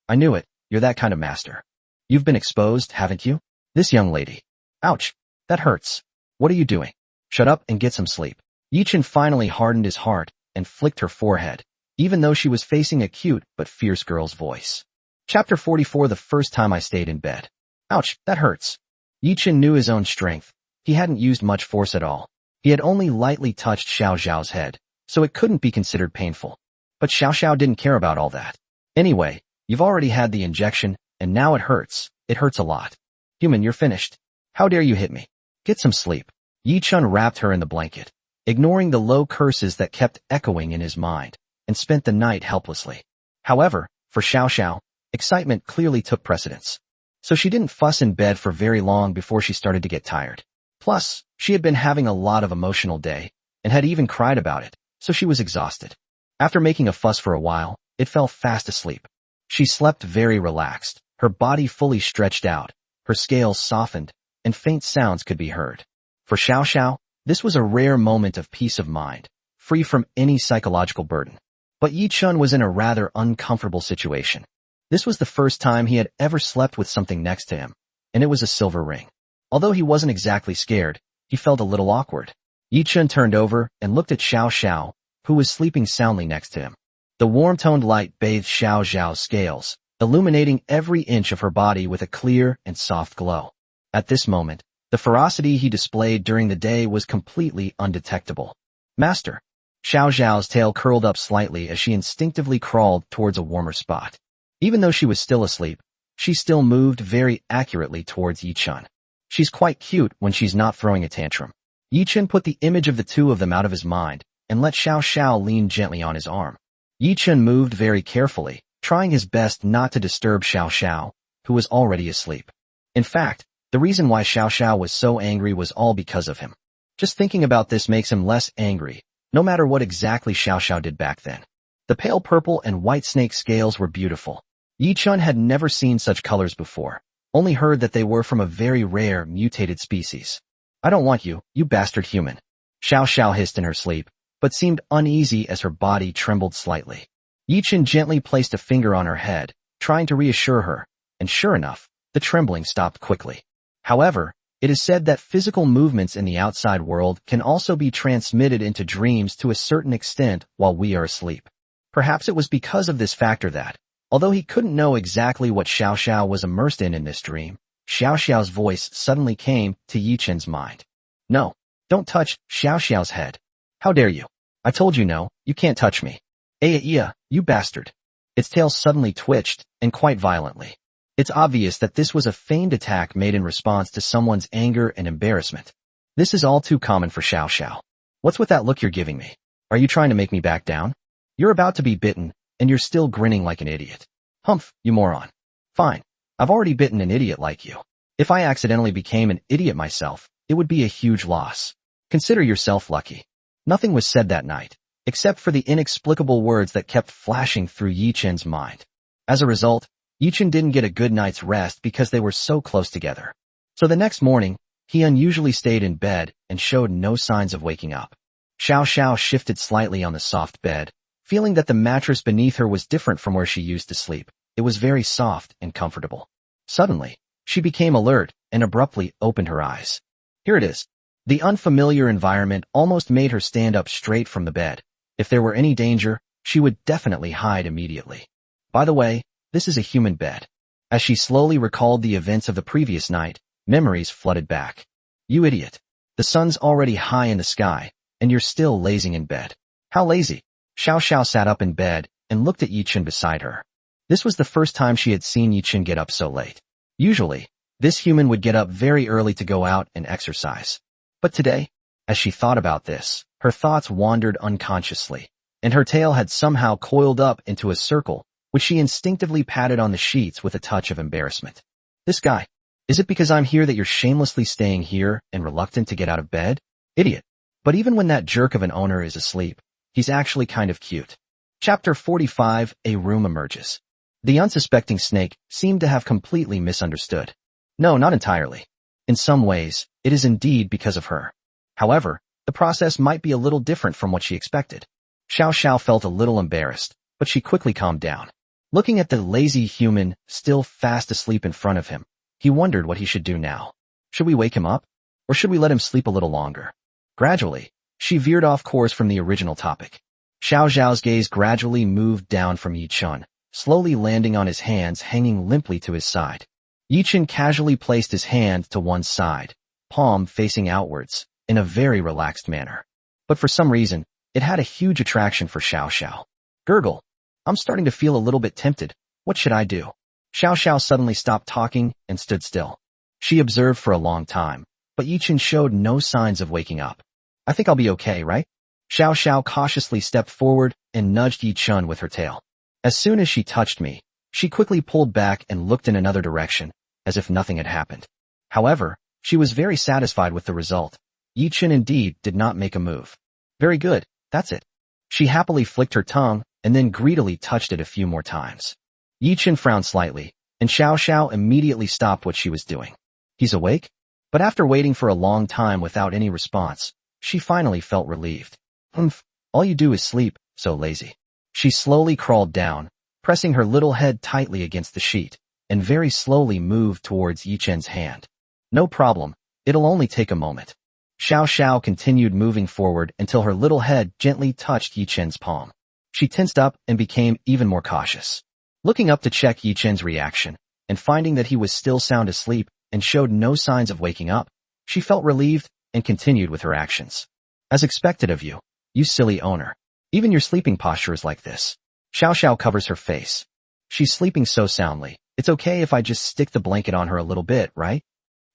I knew it, you're that kind of master. You've been exposed, haven't you? This young lady. Ouch, that hurts. What are you doing? Shut up and get some sleep. Yi Chun finally hardened his heart and flicked her forehead, even though she was facing a cute but fierce girl's voice. Chapter 44. The first time I stayed in bed. Ouch, that hurts. Yi Chun knew his own strength. He hadn't used much force at all. He had only lightly touched Xiao Zhao's head, so it couldn't be considered painful. But Xiao Xiao didn't care about all that. Anyway, you've already had the injection, and now it hurts. It hurts a lot. Human, you're finished. How dare you hit me? Get some sleep. Yi Chun wrapped her in the blanket, ignoring the low curses that kept echoing in his mind, and spent the night helplessly. However, for Xiao Xiao, excitement clearly took precedence. So she didn't fuss in bed for very long before she started to get tired. Plus, she had been having a lot of emotional day, and had even cried about it, so she was exhausted. After making a fuss for a while, it fell fast asleep. She slept very relaxed, her body fully stretched out, her scales softened, and faint sounds could be heard. For Xiao Xiao, this was a rare moment of peace of mind, free from any psychological burden. But Yi Chun was in a rather uncomfortable situation. This was the first time he had ever slept with something next to him, and it was a silver ring. Although he wasn't exactly scared, he felt a little awkward. Yi Chun turned over and looked at Xiao Xiao, who was sleeping soundly next to him. The warm-toned light bathed Xiao Xiao's scales, illuminating every inch of her body with a clear and soft glow. At this moment, the ferocity he displayed during the day was completely undetectable. Master. Xiao Xiao's tail curled up slightly as she instinctively crawled towards a warmer spot. Even though she was still asleep, she still moved very accurately towards Yi Chun. She's quite cute when she's not throwing a tantrum. Yi Chun put the image of the two of them out of his mind, and let Xiao Xiao lean gently on his arm. Yi Chun moved very carefully, trying his best not to disturb Xiao Xiao, who was already asleep. In fact, the reason why Xiao Xiao was so angry was all because of him. Just thinking about this makes him less angry, no matter what exactly Xiao Xiao did back then. The pale purple and white snake scales were beautiful. Yi Chun had never seen such colors before, only heard that they were from a very rare, mutated species. I don't want you, you bastard human. Xiao Xiao hissed in her sleep, but seemed uneasy as her body trembled slightly. Yi Chun gently placed a finger on her head, trying to reassure her, and sure enough, the trembling stopped quickly. However, it is said that physical movements in the outside world can also be transmitted into dreams to a certain extent while we are asleep. Perhaps it was because of this factor that, although he couldn't know exactly what Xiao Xiao was immersed in this dream, Xiao Xiao's voice suddenly came to Yi Chun's mind. No, don't touch Xiao Xiao's head. How dare you? I told you no, you can't touch me. You bastard. Its tail suddenly twitched, and quite violently. It's obvious that this was a feigned attack made in response to someone's anger and embarrassment. This is all too common for Xiao Xiao. What's with that look you're giving me? Are you trying to make me back down? You're about to be bitten, and you're still grinning like an idiot. Humph, you moron. Fine. I've already bitten an idiot like you. If I accidentally became an idiot myself, it would be a huge loss. Consider yourself lucky. Nothing was said that night, except for the inexplicable words that kept flashing through Yi Chun's mind. As a result, Yi Chun didn't get a good night's rest because they were so close together. So the next morning, he unusually stayed in bed and showed no signs of waking up. Xiao Xiao shifted slightly on the soft bed, feeling that the mattress beneath her was different from where she used to sleep. It was very soft and comfortable. Suddenly, she became alert and abruptly opened her eyes. Here it is. The unfamiliar environment almost made her stand up straight from the bed. If there were any danger, she would definitely hide immediately. By the way, this is a human bed. As she slowly recalled the events of the previous night, memories flooded back. You idiot. The sun's already high in the sky, and you're still lazing in bed. How lazy. Xiao Xiao sat up in bed and looked at Yi Chun beside her. This was the first time she had seen Yi Chun get up so late. Usually, this human would get up very early to go out and exercise. But today, as she thought about this, her thoughts wandered unconsciously, and her tail had somehow coiled up into a circle, which she instinctively patted on the sheets with a touch of embarrassment. This guy. Is it because I'm here that you're shamelessly staying here and reluctant to get out of bed? Idiot. But even when that jerk of an owner is asleep, he's actually kind of cute. Chapter 45, A Room Emerges. The unsuspecting snake seemed to have completely misunderstood. No, not entirely. In some ways, it is indeed because of her. However, the process might be a little different from what she expected. Xiao Xiao felt a little embarrassed, but she quickly calmed down. Looking at the lazy human still fast asleep in front of him, he wondered what he should do now. Should we wake him up? Or should we let him sleep a little longer? Gradually, she veered off course from the original topic. Xiao Xiao's gaze gradually moved down from Yi Chun, slowly landing on his hands hanging limply to his side. Yi Chun casually placed his hand to one side, palm facing outwards, in a very relaxed manner. But for some reason, It had a huge attraction for Shiao Sha. Gurgle. I'm starting to feel a little bit tempted. What should I do? Shiao Sha suddenly stopped talking and stood still. She observed for a long time, but Yichen showed no signs of waking up. I think I'll be okay, right? Shiao Sha cautiously stepped forward and nudged Yichen with her tail. As soon as she touched me, she quickly pulled back and looked in another direction, as if nothing had happened. However, she was very satisfied with the result. Yichen indeed did not make a move. Very good, that's it. She happily flicked her tongue and then greedily touched it a few more times. Yichen frowned slightly, and Shiao Sha immediately stopped what she was doing. He's awake? But after waiting for a long time without any response, she finally felt relieved. Humph, all you do is sleep, so lazy. She slowly crawled down, pressing her little head tightly against the sheet, and very slowly moved towards Yichen's hand. No problem, it'll only take a moment. Shiao Sha continued moving forward until her little head gently touched Yichen's palm. She tensed up and became even more cautious. Looking up to check Yichen's reaction, and finding that he was still sound asleep and showed no signs of waking up, she felt relieved and continued with her actions. As expected of you, you silly owner. Even your sleeping posture is like this. Shiao Sha covers her face. She's sleeping so soundly, it's okay if I just stick the blanket on her a little bit, right?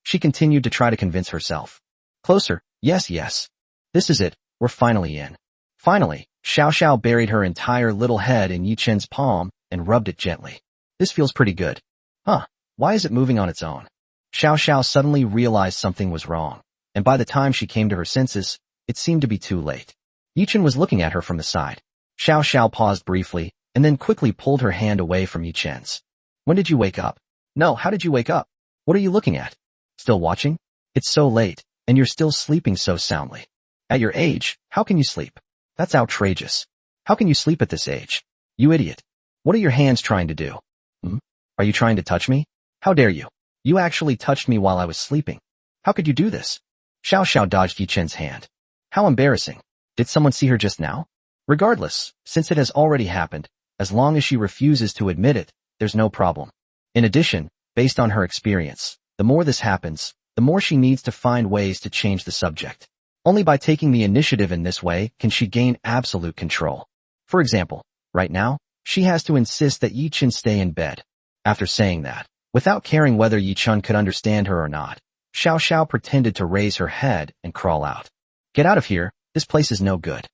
She continued to try to convince herself. Closer, yes, yes. This is it, we're finally in. Finally, Shiao Sha buried her entire little head in Yichen's palm and rubbed it gently. This feels pretty good. Huh, why is it moving on its own? Shiao Sha suddenly realized something was wrong, and by the time she came to her senses, it seemed to be too late. Yichen was looking at her from the side. Shiao Sha paused briefly, and then quickly pulled her hand away from Yichen's. When did you wake up? No, how did you wake up? What are you looking at? Still watching? It's so late, and you're still sleeping so soundly. At your age, how can you sleep? That's outrageous. How can you sleep at this age? You idiot. What are your hands trying to do? Are you trying to touch me? How dare you? You actually touched me while I was sleeping. How could you do this? Shiao Sha dodged Yichen's hand. How embarrassing. Did someone see her just now? Regardless, since it has already happened, as long as she refuses to admit it, there's no problem. In addition, based on her experience, the more this happens, the more she needs to find ways to change the subject. Only by taking the initiative in this way can she gain absolute control. For example, right now, she has to insist that Yichen stay in bed. After saying that, without caring whether Yichen could understand her or not, Shiao Sha pretended to raise her head and crawl out. Get out of here, this place is no good.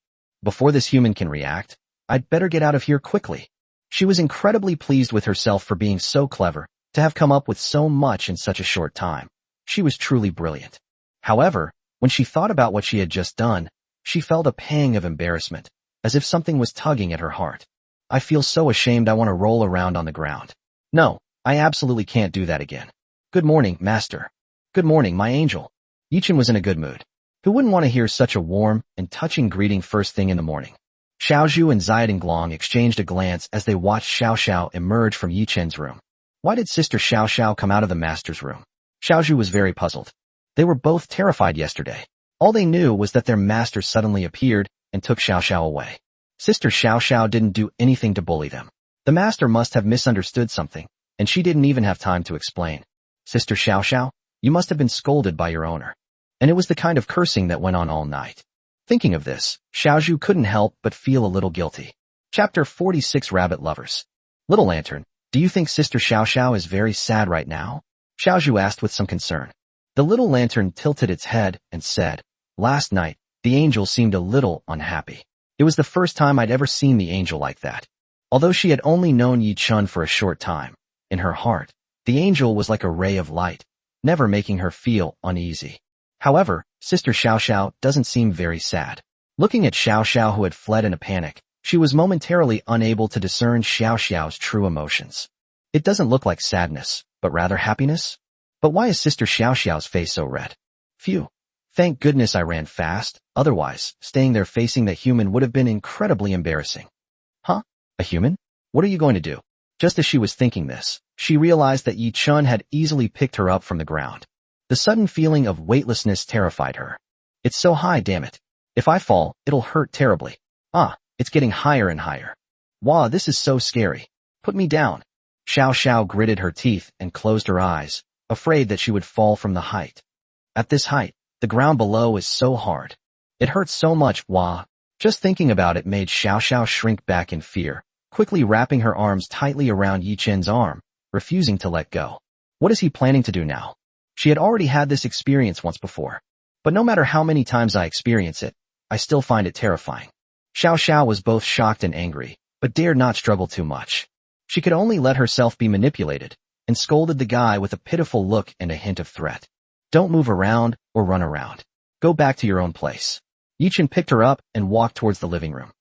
Before this human can react, I'd better get out of here quickly. She was incredibly pleased with herself for being so clever, to have come up with so much in such a short time. She was truly brilliant. However, when she thought about what she had just done, she felt a pang of embarrassment, as if something was tugging at her heart. I feel so ashamed I want to roll around on the ground. No, I absolutely can't do that again. Good morning, master. Good morning, my angel. Yichen was in a good mood. Who wouldn't want to hear such a warm and touching greeting first thing in the morning? Xiaozhu and Xiaodanglong exchanged a glance as they watched Shiao Sha emerge from Yichen's room. Why did Sister Shiao Sha come out of the master's room? Xiaozhu was very puzzled. They were both terrified yesterday. All they knew was that their master suddenly appeared and took Shiao Sha away. Sister Shiao Sha didn't do anything to bully them. The master must have misunderstood something, and she didn't even have time to explain. Sister Shiao Sha, you must have been scolded by your owner. And it was the kind of cursing that went on all night. Thinking of this, Xiaozhu couldn't help but feel a little guilty. Chapter 46 Rabbit Lovers. Little Lantern, do you think Sister Shiao Sha is very sad right now? Xiaozhu asked with some concern. The little lantern tilted its head and said, last night, the angel seemed a little unhappy. It was the first time I'd ever seen the angel like that. Although she had only known Yichen for a short time, in her heart, the angel was like a ray of light, never making her feel uneasy. However, Sister Shiao Sha doesn't seem very sad. Looking at Shiao Sha who had fled in a panic, she was momentarily unable to discern Shiao Sha's true emotions. It doesn't look like sadness, but rather happiness? But why is Sister Shiao Sha's face so red? Phew. Thank goodness I ran fast, otherwise, staying there facing that human would have been incredibly embarrassing. Huh? A human? What are you going to do? Just as she was thinking this, she realized that Yichen had easily picked her up from the ground. The sudden feeling of weightlessness terrified her. It's so high, damn it. If I fall, it'll hurt terribly. Ah, it's getting higher and higher. Wow, this is so scary. Put me down. Shiao Sha gritted her teeth and closed her eyes, afraid that she would fall from the height. At this height, the ground below is so hard. It hurts so much, wah. Just thinking about it made Xiao Sha shrink back in fear, quickly wrapping her arms tightly around Yi Chen's arm, refusing to let go. What is he planning to do now? She had already had this experience once before. But no matter how many times I experience it, I still find it terrifying. Xiao Sha was both shocked and angry, but dared not struggle too much. She could only let herself be manipulated, and scolded the guy with a pitiful look and a hint of threat. Don't move around or run around. Go back to your own place. Yi Chen picked her up and walked towards the living room.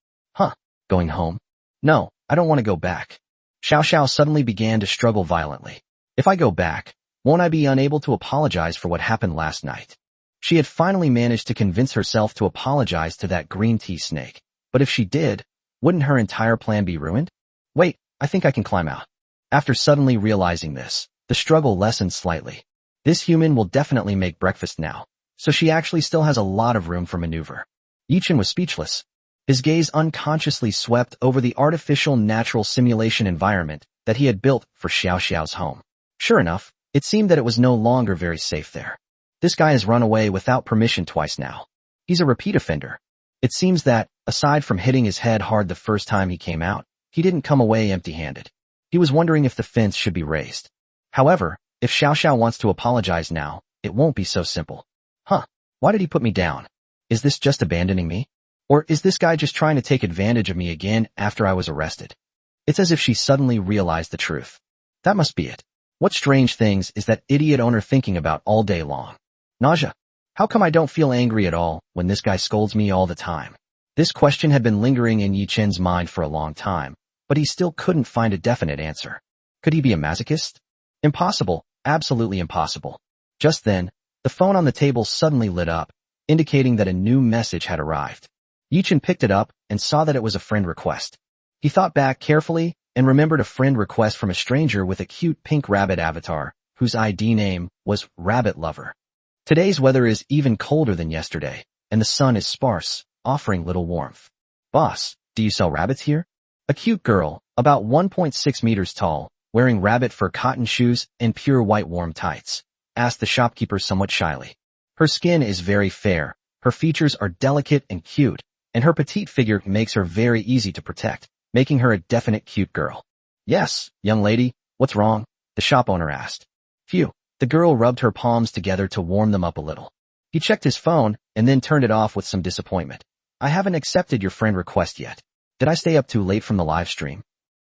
Going home? No, I don't want to go back. Xiao Sha suddenly began to struggle violently. If I go back, won't I be unable to apologize for what happened last night? She had finally managed to convince herself to apologize to that green tea snake, but if she did, wouldn't her entire plan be ruined? Wait, I think I can climb out. After suddenly realizing this, the struggle lessened slightly. This human will definitely make breakfast now, so she actually still has a lot of room for maneuver. Yi Chen was speechless. His gaze unconsciously swept over the artificial natural simulation environment that he had built for Xiao Xiao's home. Sure enough, it seemed that it was no longer very safe there. This guy has run away without permission twice now. He's a repeat offender. It seems that, aside from hitting his head hard the first time he came out, he didn't come away empty-handed. He was wondering if the fence should be raised. However, if Xiao Sha wants to apologize now, it won't be so simple. Why did he put me down? Is this just abandoning me? Or is this guy just trying to take advantage of me again after I was arrested? It's as if she suddenly realized the truth. That must be it. What strange things is that idiot owner thinking about all day long? Nausea. How come I don't feel angry at all when this guy scolds me all the time? This question had been lingering in Yi Chen's mind for a long time, but he still couldn't find a definite answer. Could he be a masochist? Impossible, absolutely impossible. Just then, the phone on the table suddenly lit up, indicating that a new message had arrived. Yi Chen picked it up and saw that it was a friend request. He thought back carefully and remembered a friend request from a stranger with a cute pink rabbit avatar, whose ID name was Rabbit Lover. Today's weather is even colder than yesterday, and the sun is sparse, offering little warmth. Boss, do you sell rabbits here? A cute girl, about 1.6 meters tall, wearing rabbit fur cotton shoes and pure white warm tights, asked the shopkeeper somewhat shyly. Her skin is very fair, her features are delicate and cute, and her petite figure makes her very easy to protect, making her a definite cute girl. Yes, young lady, what's wrong? The shop owner asked. Phew, the girl rubbed her palms together to warm them up a little. He checked his phone and then turned it off with some disappointment. I haven't accepted your friend request yet. Did I stay up too late from the live stream?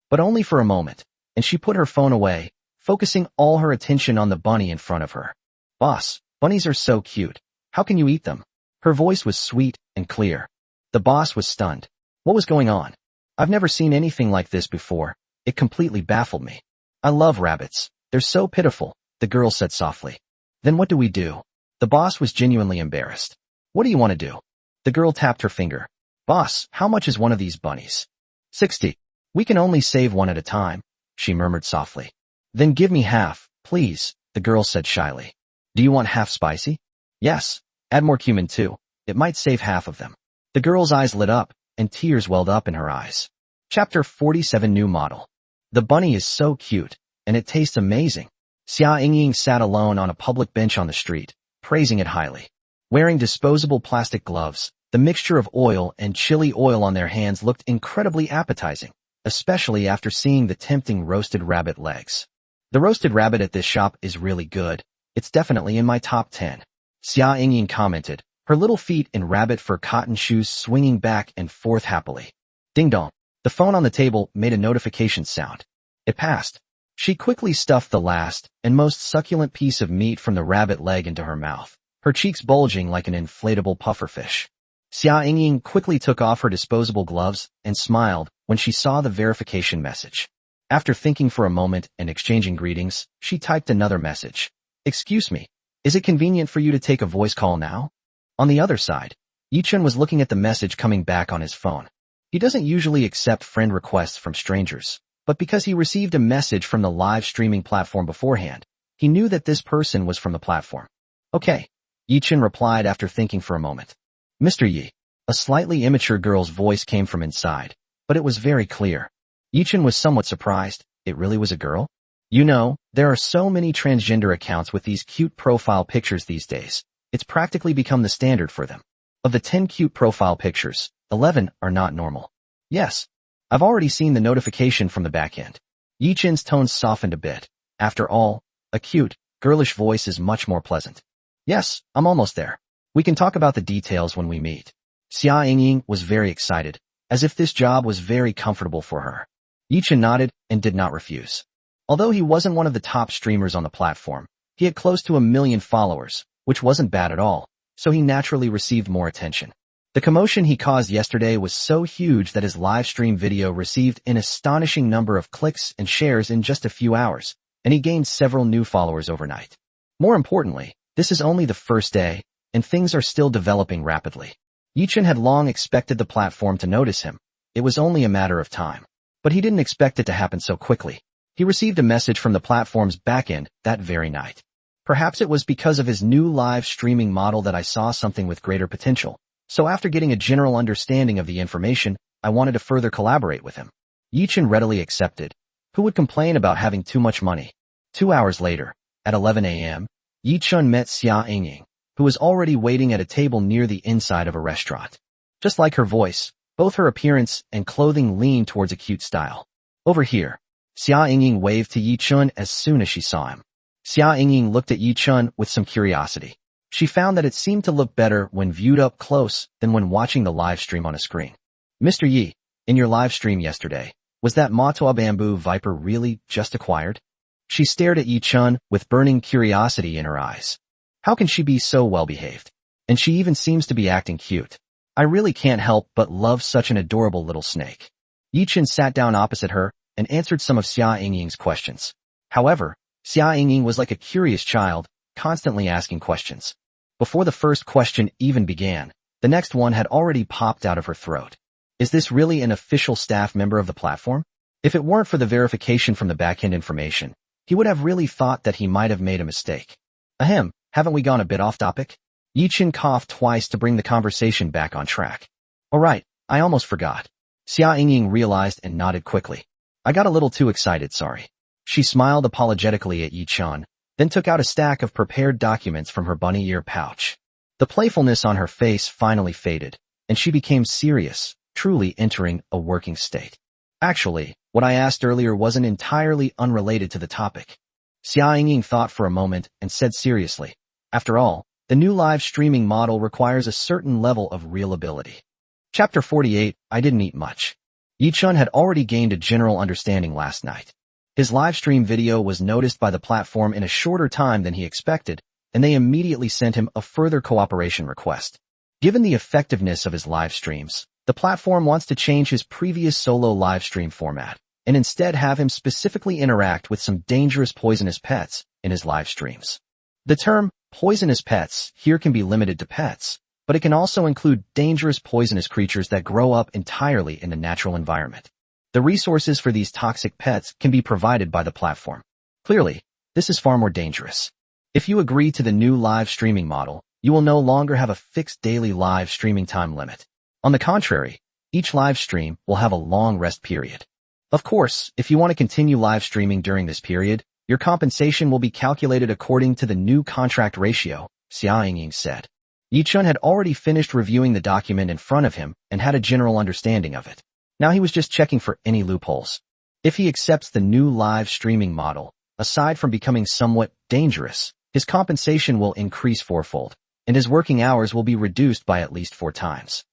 But only for a moment, and she put her phone away, focusing all her attention on the bunny in front of her. Boss, bunnies are so cute. How can you eat them? Her voice was sweet and clear. The boss was stunned. What was going on? I've never seen anything like this before. It completely baffled me. I love rabbits. They're so pitiful, the girl said softly. Then what do we do? The boss was genuinely embarrassed. What do you want to do? The girl tapped her finger. Boss, how much is one of these bunnies? 60. We can only save one at a time, she murmured softly. Then give me half, please, the girl said shyly. Do you want half spicy? Yes. Add more cumin too. It might save half of them. The girl's eyes lit up, and tears welled up in her eyes. Chapter 47 New Model. The bunny is so cute, and it tastes amazing. Xia Yingying sat alone on a public bench on the street, praising it highly. Wearing disposable plastic gloves, the mixture of oil and chili oil on their hands looked incredibly appetizing, especially after seeing the tempting roasted rabbit legs. The roasted rabbit at this shop is really good. It's definitely in my top 10. Xia Yingying commented, her little feet in rabbit fur cotton shoes swinging back and forth happily. Ding dong. The phone on the table made a notification sound. It passed. She quickly stuffed the last and most succulent piece of meat from the rabbit leg into her mouth, her cheeks bulging like an inflatable pufferfish. Xia Yingying quickly took off her disposable gloves and smiled when she saw the verification message. After thinking for a moment and exchanging greetings, she typed another message. Excuse me, is it convenient for you to take a voice call now? On the other side, Yi Chen was looking at the message coming back on his phone. He doesn't usually accept friend requests from strangers, but because he received a message from the live streaming platform beforehand, he knew that this person was from the platform. Okay, Yi Chen replied after thinking for a moment. Mr. Yi. A slightly immature girl's voice came from inside, but it was very clear. Yi Chen was somewhat surprised. It really was a girl? You know, there are so many transgender accounts with these cute profile pictures these days. It's practically become the standard for them. Of the 10 cute profile pictures, 11 are not normal. Yes. I've already seen the notification from the back end. Yi Chen's tone softened a bit. After all, a cute, girlish voice is much more pleasant. Yes, I'm almost there. We can talk about the details when we meet. Xia Yingying was very excited, as if this job was very comfortable for her. Yi Chen nodded and did not refuse. Although he wasn't one of the top streamers on the platform, he had close to 1 million followers, which wasn't bad at all, so he naturally received more attention. The commotion he caused yesterday was so huge that his live stream video received an astonishing number of clicks and shares in just a few hours, and he gained several new followers overnight. More importantly, this is only the first day, and things are still developing rapidly. Yi Chen had long expected the platform to notice him. It was only a matter of time. But he didn't expect it to happen so quickly. He received a message from the platform's backend that very night. Perhaps it was because of his new live streaming model that I saw something with greater potential. So after getting a general understanding of the information, I wanted to further collaborate with him. Yi Chen readily accepted. Who would complain about having too much money? 2 hours later, at 11 a.m., Yi Chen met Xia Yingying, who was already waiting at a table near the inside of a restaurant. Just like her voice, both her appearance and clothing leaned towards a cute style. Over here. Xia Yingying waved to Yi Chen as soon as she saw him. Xia Yingying looked at Yi Chen with some curiosity. She found that it seemed to look better when viewed up close than when watching the live stream on a screen. Mr. Yi, in your live stream yesterday, was that manhwa bamboo viper really just acquired? She stared at Yi Chen with burning curiosity in her eyes. How can she be so well-behaved? And she even seems to be acting cute. I really can't help but love such an adorable little snake. Yi Chen sat down opposite her and answered some of Xia Yingying's questions. However, Xia Yingying was like a curious child, constantly asking questions. Before the first question even began, the next one had already popped out of her throat. Is this really an official staff member of the platform? If it weren't for the verification from the backend information, he would have really thought that he might have made a mistake. Ahem, haven't we gone a bit off topic? Yi Chen coughed twice to bring the conversation back on track. Alright, I almost forgot. Xia Yingying realized and nodded quickly. I got a little too excited, sorry. She smiled apologetically at Yi Chen, then took out a stack of prepared documents from her bunny ear pouch. The playfulness on her face finally faded, and she became serious, truly entering a working state. Actually, what I asked earlier wasn't entirely unrelated to the topic. Xia Yingying thought for a moment and said seriously, after all, the new live streaming model requires a certain level of real ability. Chapter 48, I didn't eat much. Yi Chen had already gained a general understanding last night. His live stream video was noticed by the platform in a shorter time than he expected, and they immediately sent him a further cooperation request. Given the effectiveness of his live streams, the platform wants to change his previous solo live stream format, and instead have him specifically interact with some dangerous poisonous pets in his live streams. The term poisonous pets here can be limited to pets, but it can also include dangerous poisonous creatures that grow up entirely in the natural environment. The resources for these toxic pets can be provided by the platform. Clearly, this is far more dangerous. If you agree to the new live streaming model, you will no longer have a fixed daily live streaming time limit. On the contrary, each live stream will have a long rest period. Of course, if you want to continue live streaming during this period, your compensation will be calculated according to the new contract ratio, Xia Yingying said. Yi Chen had already finished reviewing the document in front of him and had a general understanding of it. Now he was just checking for any loopholes. If he accepts the new live streaming model, aside from becoming somewhat dangerous, his compensation will increase fourfold, and his working hours will be reduced by at least 4 times.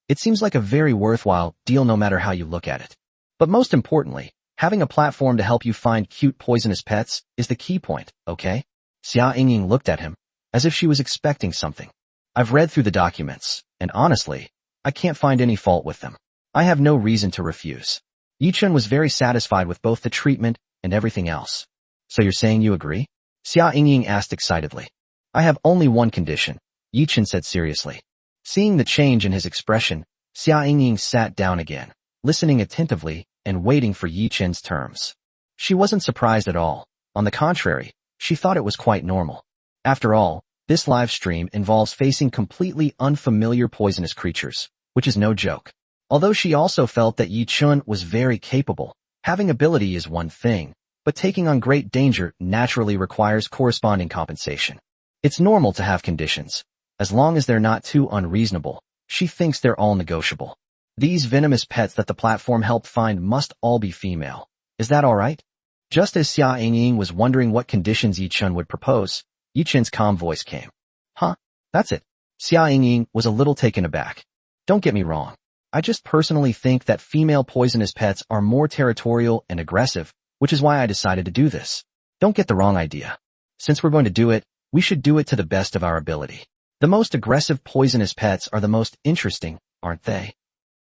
It seems like a very worthwhile deal no matter how you look at it. But most importantly, having a platform to help you find cute poisonous pets is the key point, okay? Xia Yingying looked at him, as if she was expecting something. I've read through the documents, and honestly, I can't find any fault with them. I have no reason to refuse. Yi Chen was very satisfied with both the treatment and everything else. So you're saying you agree? Xia Yingying asked excitedly. I have only one condition, Yi Chen said seriously. Seeing the change in his expression, Xia Yingying sat down again, listening attentively and waiting for Yi Chen's terms. She wasn't surprised at all. On the contrary, she thought it was quite normal. After all, this live stream involves facing completely unfamiliar poisonous creatures, which is no joke. Although she also felt that Yi Chen was very capable, having ability is one thing, but taking on great danger naturally requires corresponding compensation. It's normal to have conditions, as long as they're not too unreasonable, She thinks they're all negotiable. These venomous pets that the platform helped find must all be female. Is that alright? Just as Xia Yingying was wondering what conditions Yi Chun would propose, Yi Chun's calm voice came. Huh? That's it. Xia Yingying was a little taken aback. Don't get me wrong. I just personally think that female poisonous pets are more territorial and aggressive, which is why I decided to do this. Don't get the wrong idea. Since we're going to do it, we should do it to the best of our ability. The most aggressive poisonous pets are the most interesting, aren't they?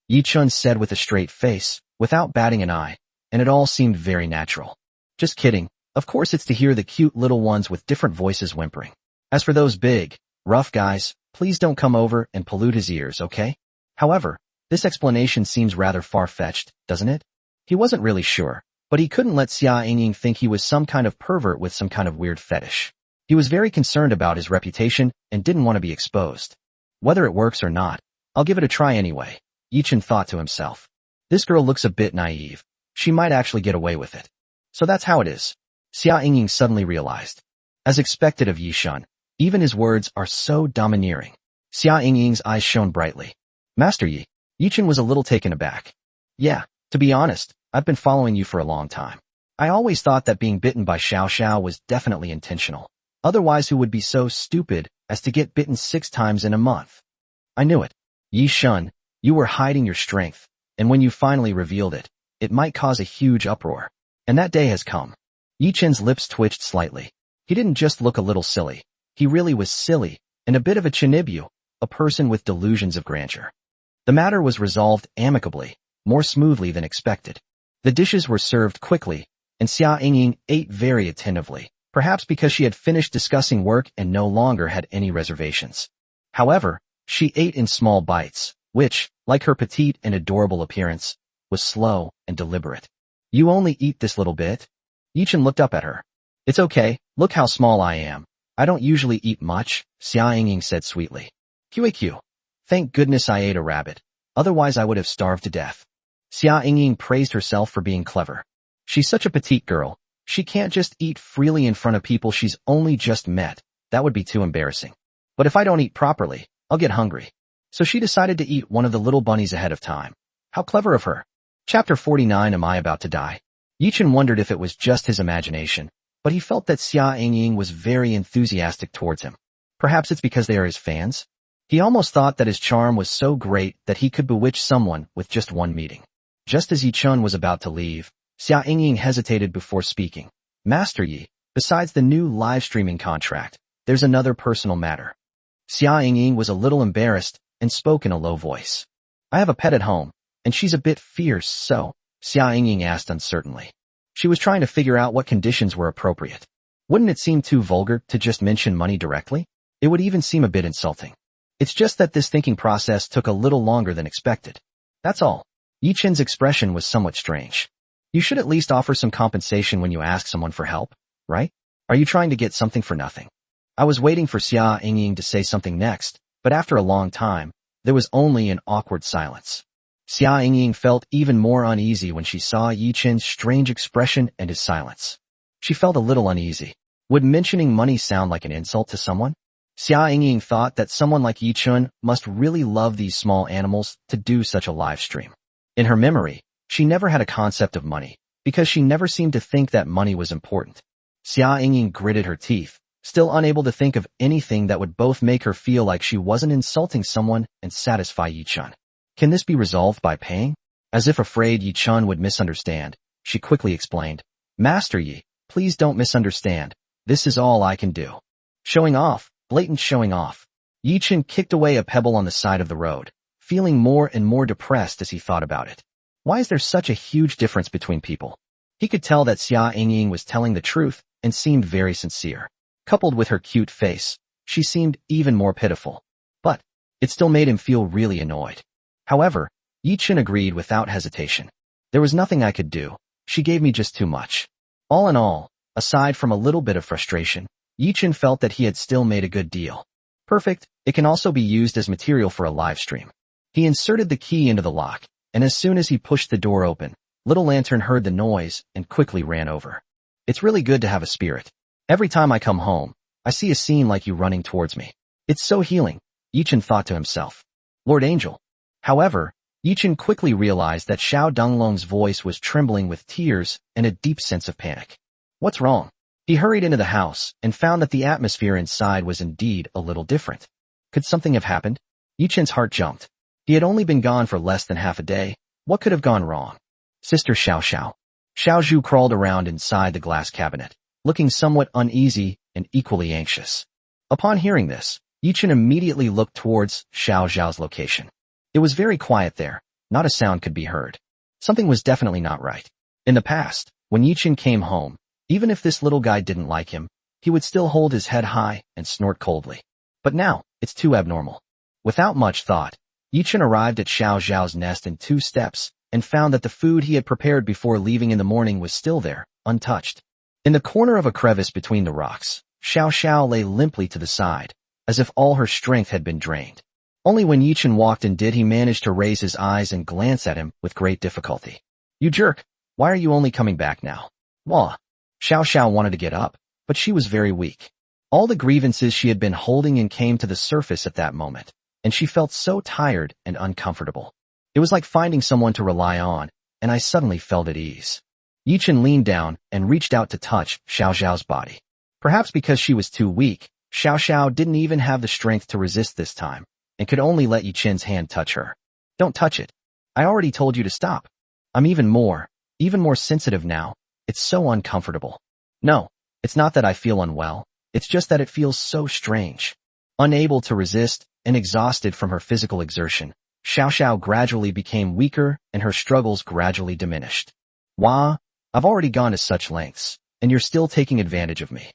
Yi Chun said with a straight face, without batting an eye, and it all seemed very natural. Just kidding. Of course it's to hear the cute little ones with different voices whimpering. As for those big, rough guys, please don't come over and pollute his ears, okay? However, this explanation seems rather far-fetched, doesn't it? He wasn't really sure, but he couldn't let Xia Yingying think he was some kind of pervert with some kind of weird fetish. He was very concerned about his reputation and didn't want to be exposed. Whether it works or not, I'll give it a try anyway, Yi Chun thought to himself. This girl looks a bit naive. She might actually get away with it. So that's how it is. Xia Yingying suddenly realized. As expected of Yi Chun, even his words are so domineering. Xia Yingying's eyes shone brightly. Master Yi. Yi Chun was a little taken aback. Yeah, to be honest, I've been following you for a long time. I always thought that being bitten by Shiao Sha was definitely intentional. Otherwise who would be so stupid as to get bitten 6 times in a month? I knew it. Yi Chun, you were hiding your strength, and when you finally revealed it, it might cause a huge uproar. And that day has come. Yi Chun's lips twitched slightly. He didn't just look a little silly. He really was silly, and a bit of a chinibyu, a person with delusions of grandeur. The matter was resolved amicably, more smoothly than expected. The dishes were served quickly, and Xia Yingying ate very attentively, perhaps because she had finished discussing work and no longer had any reservations. However, she ate in small bites, which, like her petite and adorable appearance, was slow and deliberate. You only eat this little bit? Yi Chun looked up at her. It's okay, look how small I am. I don't usually eat much, Xia Yingying said sweetly. QAQ. Thank goodness I ate a rabbit, otherwise I would have starved to death. Xia Yingying praised herself for being clever. She's such a petite girl, she can't just eat freely in front of people she's only just met. That would be too embarrassing. But if I don't eat properly, I'll get hungry. So she decided to eat one of the little bunnies ahead of time. How clever of her. Chapter 49. Am I about to die? Yi Chun wondered if it was just his imagination, but he felt that Xia Yingying was very enthusiastic towards him. Perhaps it's because they are his fans? He almost thought that his charm was so great that he could bewitch someone with just one meeting. Just as Yi Chun was about to leave, Xia Yingying hesitated before speaking. Master Yi, besides the new live streaming contract, there's another personal matter. Xia Yingying was a little embarrassed and spoke in a low voice. I have a pet at home, and she's a bit fierce, so, Xia Yingying asked uncertainly. She was trying to figure out what conditions were appropriate. Wouldn't it seem too vulgar to just mention money directly? It would even seem a bit insulting. It's just that this thinking process took a little longer than expected. That's all. Yi Chun's expression was somewhat strange. You should at least offer some compensation when you ask someone for help, right? Are you trying to get something for nothing? I was waiting for Xia Yingying to say something next, but after a long time, there was only an awkward silence. Xia Yingying felt even more uneasy when she saw Yi Chun's strange expression and his silence. She felt a little uneasy. Would mentioning money sound like an insult to someone? Xia Yingying thought that someone like Yi Chun must really love these small animals to do such a live stream. In her memory, she never had a concept of money, because she never seemed to think that money was important. Xia Yingying gritted her teeth, still unable to think of anything that would both make her feel like she wasn't insulting someone and satisfy Yi Chun. Can this be resolved by paying? As if afraid Yi Chun would misunderstand, she quickly explained, Master Yi, please don't misunderstand. This is all I can do. Showing off, blatant showing off. Yi Chun kicked away a pebble on the side of the road, feeling more and more depressed as he thought about it. Why is there such a huge difference between people? He could tell that Xia Yingying was telling the truth and seemed very sincere. Coupled with her cute face, she seemed even more pitiful. But it still made him feel really annoyed. However, Yi Chun agreed without hesitation. There was nothing I could do. She gave me just too much. All in all, aside from a little bit of frustration, Yi Chun felt that he had still made a good deal. Perfect, it can also be used as material for a live stream. He inserted the key into the lock, and as soon as he pushed the door open, Little Lantern heard the noise and quickly ran over. It's really good to have a spirit. Every time I come home, I see a scene like you running towards me. It's so healing, Yi Chun thought to himself. Lord Angel. However, Yichen quickly realized that Xiao Donglong's voice was trembling with tears and a deep sense of panic. What's wrong? He hurried into the house and found that the atmosphere inside was indeed a little different. Could something have happened? Yichen's heart jumped. He had only been gone for less than half a day. What could have gone wrong? Sister Xiao Sha. Xiao Zhu crawled around inside the glass cabinet, looking somewhat uneasy and equally anxious. Upon hearing this, Yichen immediately looked towards Xiao Zhao's location. It was very quiet there. Not a sound could be heard. Something was definitely not right. In the past, when Yichen came home, even if this little guy didn't like him, he would still hold his head high and snort coldly. But now, it's too abnormal. Without much thought, Yichen arrived at Xiao Zhao's nest in 2 steps and found that the food he had prepared before leaving in the morning was still there, untouched. In the corner of a crevice between the rocks, Xiao Xiao lay limply to the side, as if all her strength had been drained. Only when Yichen walked in did he manage to raise his eyes and glance at him with great difficulty. You jerk! Why are you only coming back now? Wah! Xiao Xiao wanted to get up, but she was very weak. All the grievances she had been holding in came to the surface at that moment, and she felt so tired and uncomfortable. It was like finding someone to rely on, and I suddenly felt at ease. Yichen leaned down and reached out to touch Xiao Xiao's body. Perhaps because she was too weak, Xiao Xiao didn't even have the strength to resist this time, and could only let Yichen's hand touch her. Don't touch it. I already told you to stop. I'm even more sensitive now. It's so uncomfortable. No, it's not that I feel unwell. It's just that it feels so strange. Unable to resist and exhausted from her physical exertion, Xiao Xiao gradually became weaker and her struggles gradually diminished. Wah, I've already gone to such lengths, and you're still taking advantage of me.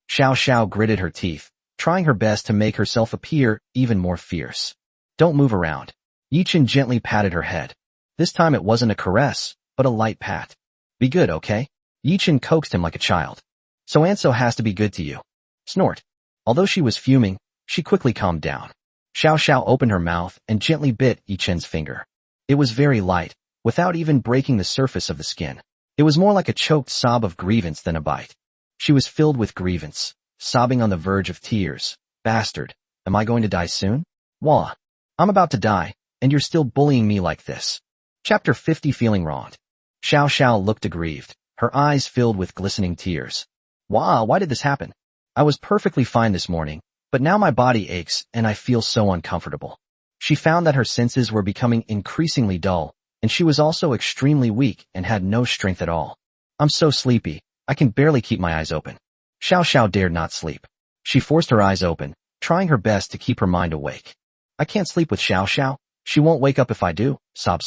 Xiao Xiao gritted her teeth, trying her best to make herself appear even more fierce. Don't move around. Yichen gently patted her head. This time it wasn't a caress, but a light pat. Be good, okay? Yichen coaxed him like a child. So Anso has to be good to you. Snort. Although she was fuming, she quickly calmed down. Xiao Xiao opened her mouth and gently bit Yichen's finger. It was very light, without even breaking the surface of the skin. It was more like a choked sob of grievance than a bite. She was filled with grievance, sobbing on the verge of tears. Bastard, am I going to die soon? Wah. I'm about to die, and you're still bullying me like this. Chapter 50 Feeling Wronged. Xiao Xiao looked aggrieved, her eyes filled with glistening tears. Why did this happen? I was perfectly fine this morning, but now my body aches and I feel so uncomfortable. She found that her senses were becoming increasingly dull, and she was also extremely weak and had no strength at all. I'm so sleepy, I can barely keep my eyes open. Xiao Xiao dared not sleep. She forced her eyes open, trying her best to keep her mind awake. I can't sleep with Xiao Xiao. She won't wake up if I do, sob.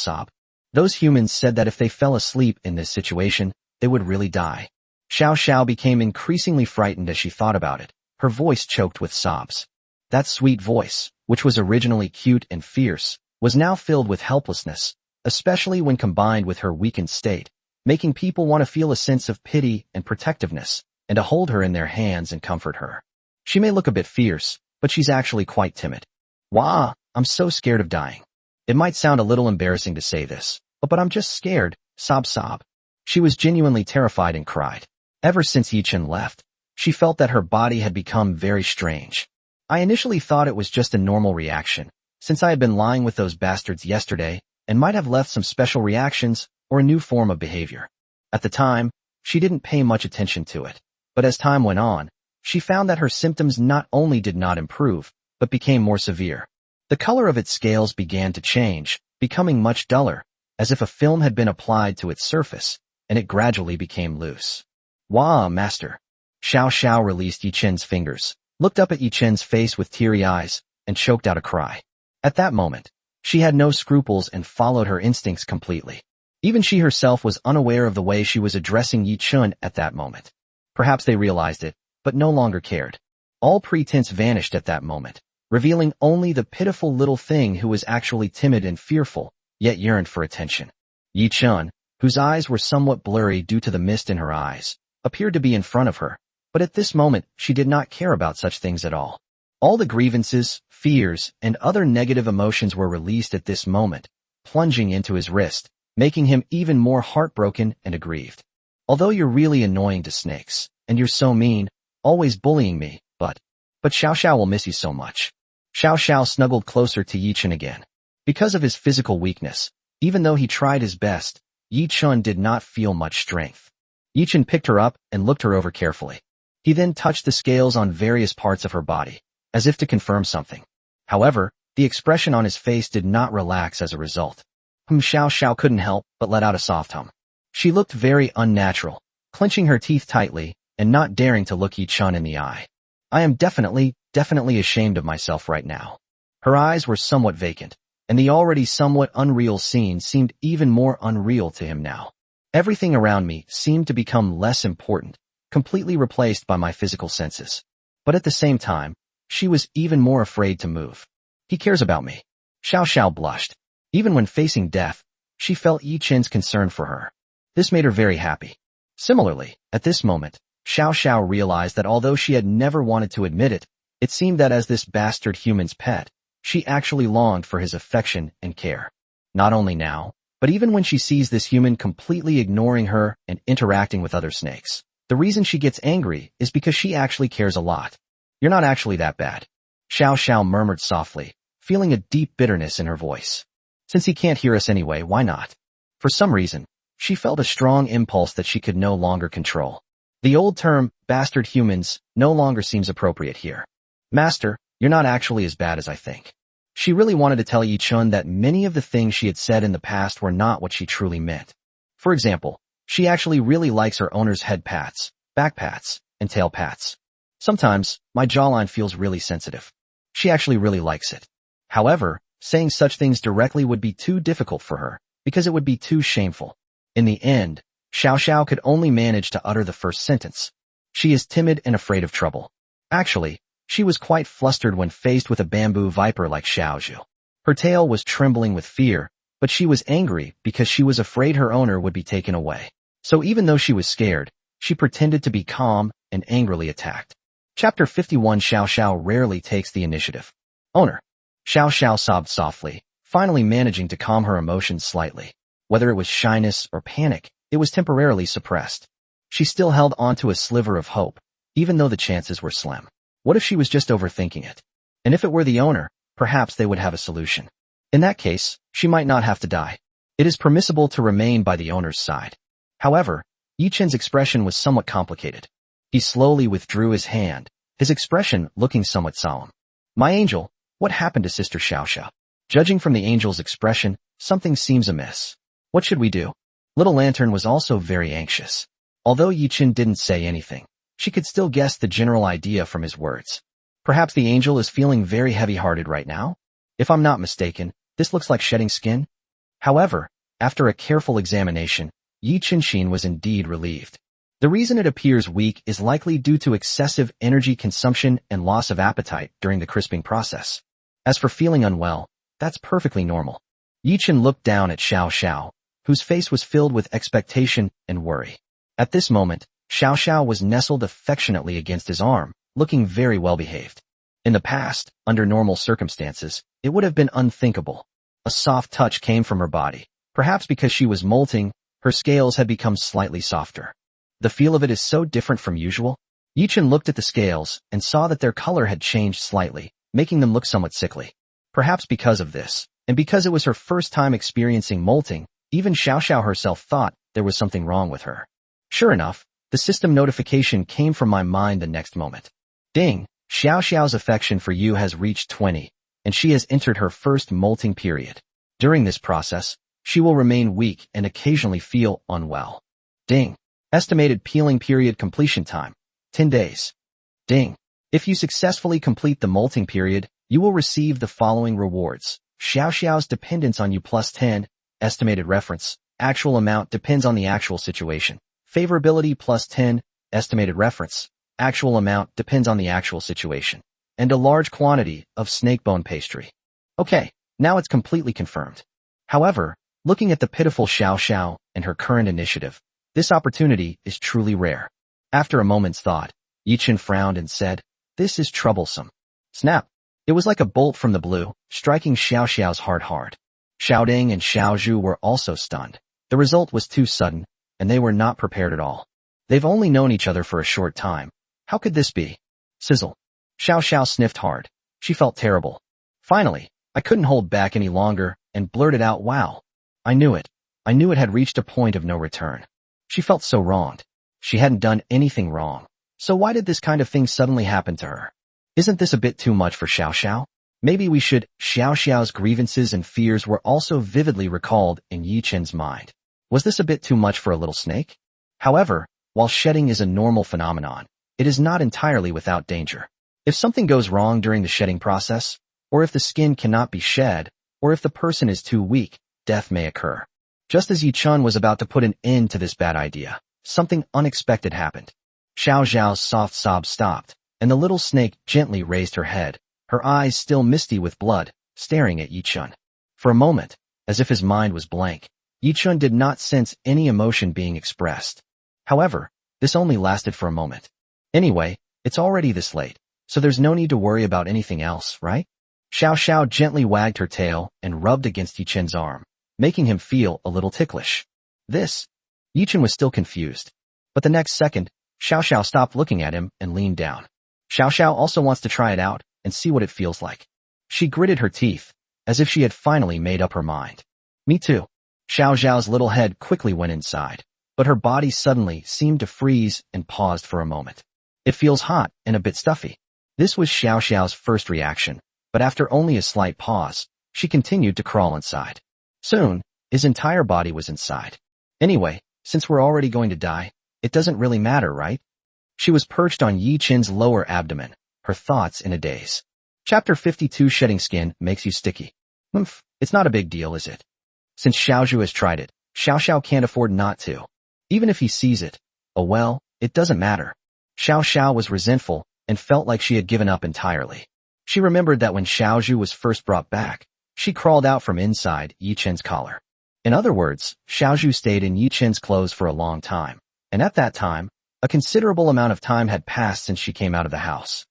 Those humans said that if they fell asleep in this situation, they would really die. Xiao Xiao became increasingly frightened as she thought about it, her voice choked with sobs. That sweet voice, which was originally cute and fierce, was now filled with helplessness, especially when combined with her weakened state, making people want to feel a sense of pity and protectiveness, and to hold her in their hands and comfort her. She may look a bit fierce, but she's actually quite timid. Wah, I'm so scared of dying. It might sound a little embarrassing to say this, but I'm just scared, sob. She was genuinely terrified and cried. Ever since Yichen left, she felt that her body had become very strange. I initially thought it was just a normal reaction, since I had been lying with those bastards yesterday and might have left some special reactions or a new form of behavior. At the time, she didn't pay much attention to it, but as time went on, she found that her symptoms not only did not improve, but became more severe. The color of its scales began to change, becoming much duller, as if a film had been applied to its surface, and it gradually became loose. Wah, master. Xiao Xiao released Yichen's fingers, looked up at Yichen's face with teary eyes, and choked out a cry. At that moment, she had no scruples and followed her instincts completely. Even she herself was unaware of the way she was addressing Yichen at that moment. Perhaps they realized it, but no longer cared. All pretense vanished at that moment, revealing only the pitiful little thing who was actually timid and fearful, yet yearned for attention. Yichen, whose eyes were somewhat blurry due to the mist in her eyes, appeared to be in front of her, but at this moment she did not care about such things at all. All the grievances, fears, and other negative emotions were released at this moment, plunging into his wrist, making him even more heartbroken and aggrieved. Although you're really annoying to snakes, and you're so mean, always bullying me, but Xiao Xiao will miss you so much. Xiao Xiao snuggled closer to Yichen again, Because of his physical weakness, even though he tried his best, Yi Chun did not feel much strength. Yi Chun picked her up and looked her over carefully. He then touched the scales on various parts of her body, as if to confirm something. However, the expression on his face did not relax as a result. Shiao Sha couldn't help but let out a soft hum. She looked very unnatural, clenching her teeth tightly and not daring to look Yi Chun in the eye. I am definitely ashamed of myself right now. Her eyes were somewhat vacant, and the already somewhat unreal scene seemed even more unreal to him now. Everything around me seemed to become less important, completely replaced by my physical senses. But at the same time, she was even more afraid to move. He cares about me. Xiao Xiao blushed. Even when facing death, she felt Yi Chun's concern for her. This made her very happy. Similarly, at this moment, Xiao Xiao realized that although she had never wanted to admit it, it seemed that as this bastard human's pet, she actually longed for his affection and care. Not only now, but even when she sees this human completely ignoring her and interacting with other snakes. The reason she gets angry is because she actually cares a lot. You're not actually that bad. Xiao Xiao murmured softly, feeling a deep bitterness in her voice. Since he can't hear us anyway, why not? For some reason, she felt a strong impulse that she could no longer control. The old term, bastard humans, no longer seems appropriate here. Master, you're not actually as bad as I think. She really wanted to tell Yi Chun that many of the things she had said in the past were not what she truly meant. For example, she actually really likes her owner's head pats, back pats, and tail pats. Sometimes, my jawline feels really sensitive. She actually really likes it. However, saying such things directly would be too difficult for her, because it would be too shameful. In the end, Xiao Xiao could only manage to utter the first sentence. She is timid and afraid of trouble. Actually, she was quite flustered when faced with a bamboo viper like Xiao Zhu. Her tail was trembling with fear, but she was angry because she was afraid her owner would be taken away. So even though she was scared, she pretended to be calm and angrily attacked. Chapter 51. Xiao Xiao rarely takes the initiative. Owner. Xiao Xiao sobbed softly, finally managing to calm her emotions slightly. Whether it was shyness or panic, it was temporarily suppressed. She still held onto a sliver of hope, even though the chances were slim. What if she was just overthinking it? And if it were the owner, perhaps they would have a solution. In that case, she might not have to die. It is permissible to remain by the owner's side. However, Yi Chun's expression was somewhat complicated. He slowly withdrew his hand, his expression looking somewhat solemn. My angel, what happened to Sister Xiao Sha? Judging from the angel's expression, something seems amiss. What should we do? Little Lantern was also very anxious. Although Yi Chun didn't say anything, she could still guess the general idea from his words. Perhaps the angel is feeling very heavy-hearted right now? If I'm not mistaken, this looks like shedding skin. However, after a careful examination, Yi Chun was indeed relieved. The reason it appears weak is likely due to excessive energy consumption and loss of appetite during the crisping process. As for feeling unwell, that's perfectly normal. Yi Chun looked down at Xiao Xiao, whose face was filled with expectation and worry. At this moment, Xiao Xiao was nestled affectionately against his arm, looking very well behaved. In the past, under normal circumstances, it would have been unthinkable. A soft touch came from her body. Perhaps because she was molting, her scales had become slightly softer. The feel of it is so different from usual. Yi Chun looked at the scales and saw that their color had changed slightly, making them look somewhat sickly. Perhaps because of this, and because it was her first time experiencing molting, even Xiao Xiao herself thought there was something wrong with her. Sure enough, the system notification came from my mind the next moment. Ding, Xiao Xiao's affection for you has reached 20, and she has entered her first molting period. During this process, she will remain weak and occasionally feel unwell. Ding. Estimated peeling period completion time, 10 days. Ding. If you successfully complete the molting period, you will receive the following rewards. Xiao Xiao's dependence on you plus 10, estimated reference, actual amount depends on the actual situation. Favorability plus 10, estimated reference, actual amount depends on the actual situation. And a large quantity of snake bone pastry. Okay, now it's completely confirmed. However, looking at the pitiful Xiao Xiao and her current initiative, this opportunity is truly rare. After a moment's thought, Yi Chun frowned and said, this is troublesome. Snap. It was like a bolt from the blue, striking Xiao Xiao's heart hard. Xiao Ding and Xiao Zhu were also stunned. The result was too sudden, and they were not prepared at all. They've only known each other for a short time. How could this be? Sizzle. Xiao Xiao sniffed hard. She felt terrible. Finally, I couldn't hold back any longer and blurted out, "Wow. I knew it. I knew it had reached a point of no return." She felt so wronged. She hadn't done anything wrong. So why did this kind of thing suddenly happen to her? Isn't this a bit too much for Xiao Xiao? Maybe we should. Xiao Xiao's grievances and fears were also vividly recalled in Yi Chen's mind. Was this a bit too much for a little snake? However, while shedding is a normal phenomenon, it is not entirely without danger. If something goes wrong during the shedding process, or if the skin cannot be shed, or if the person is too weak, death may occur. Just as Yi Chen was about to put an end to this bad idea, something unexpected happened. Xiao Zhao's soft sob stopped, and the little snake gently raised her head, her eyes still misty with blood, staring at Yi Chen. For a moment, as if his mind was blank, Yi Chen did not sense any emotion being expressed. However, this only lasted for a moment. Anyway, it's already this late, so there's no need to worry about anything else, right? Xiao Xiao gently wagged her tail and rubbed against Yi Chen's arm, making him feel a little ticklish. Yi Chen was still confused. But the next second, Xiao Xiao stopped looking at him and leaned down. Xiao Xiao also wants to try it out and see what it feels like. She gritted her teeth, as if she had finally made up her mind. Me too. Xiao Xiao's little head quickly went inside, but her body suddenly seemed to freeze and paused for a moment. It feels hot and a bit stuffy. This was Xiao Xiao's first reaction, but after only a slight pause, she continued to crawl inside. Soon, his entire body was inside. Anyway, since we're already going to die, it doesn't really matter, right? She was perched on Yi Chen's lower abdomen, her thoughts in a daze. Chapter 52 Shedding Skin Makes You Sticky. It's not a big deal, is it? Since Xiao Zhu has tried it, Xiao Xiao can't afford not to. Even if he sees it, oh well, it doesn't matter. Xiao Xiao was resentful and felt like she had given up entirely. She remembered that when Xiao Zhu was first brought back, she crawled out from inside Yi Chen's collar. In other words, Xiao Zhu stayed in Yi Chen's clothes for a long time, and at that time, a considerable amount of time had passed since she came out of the house.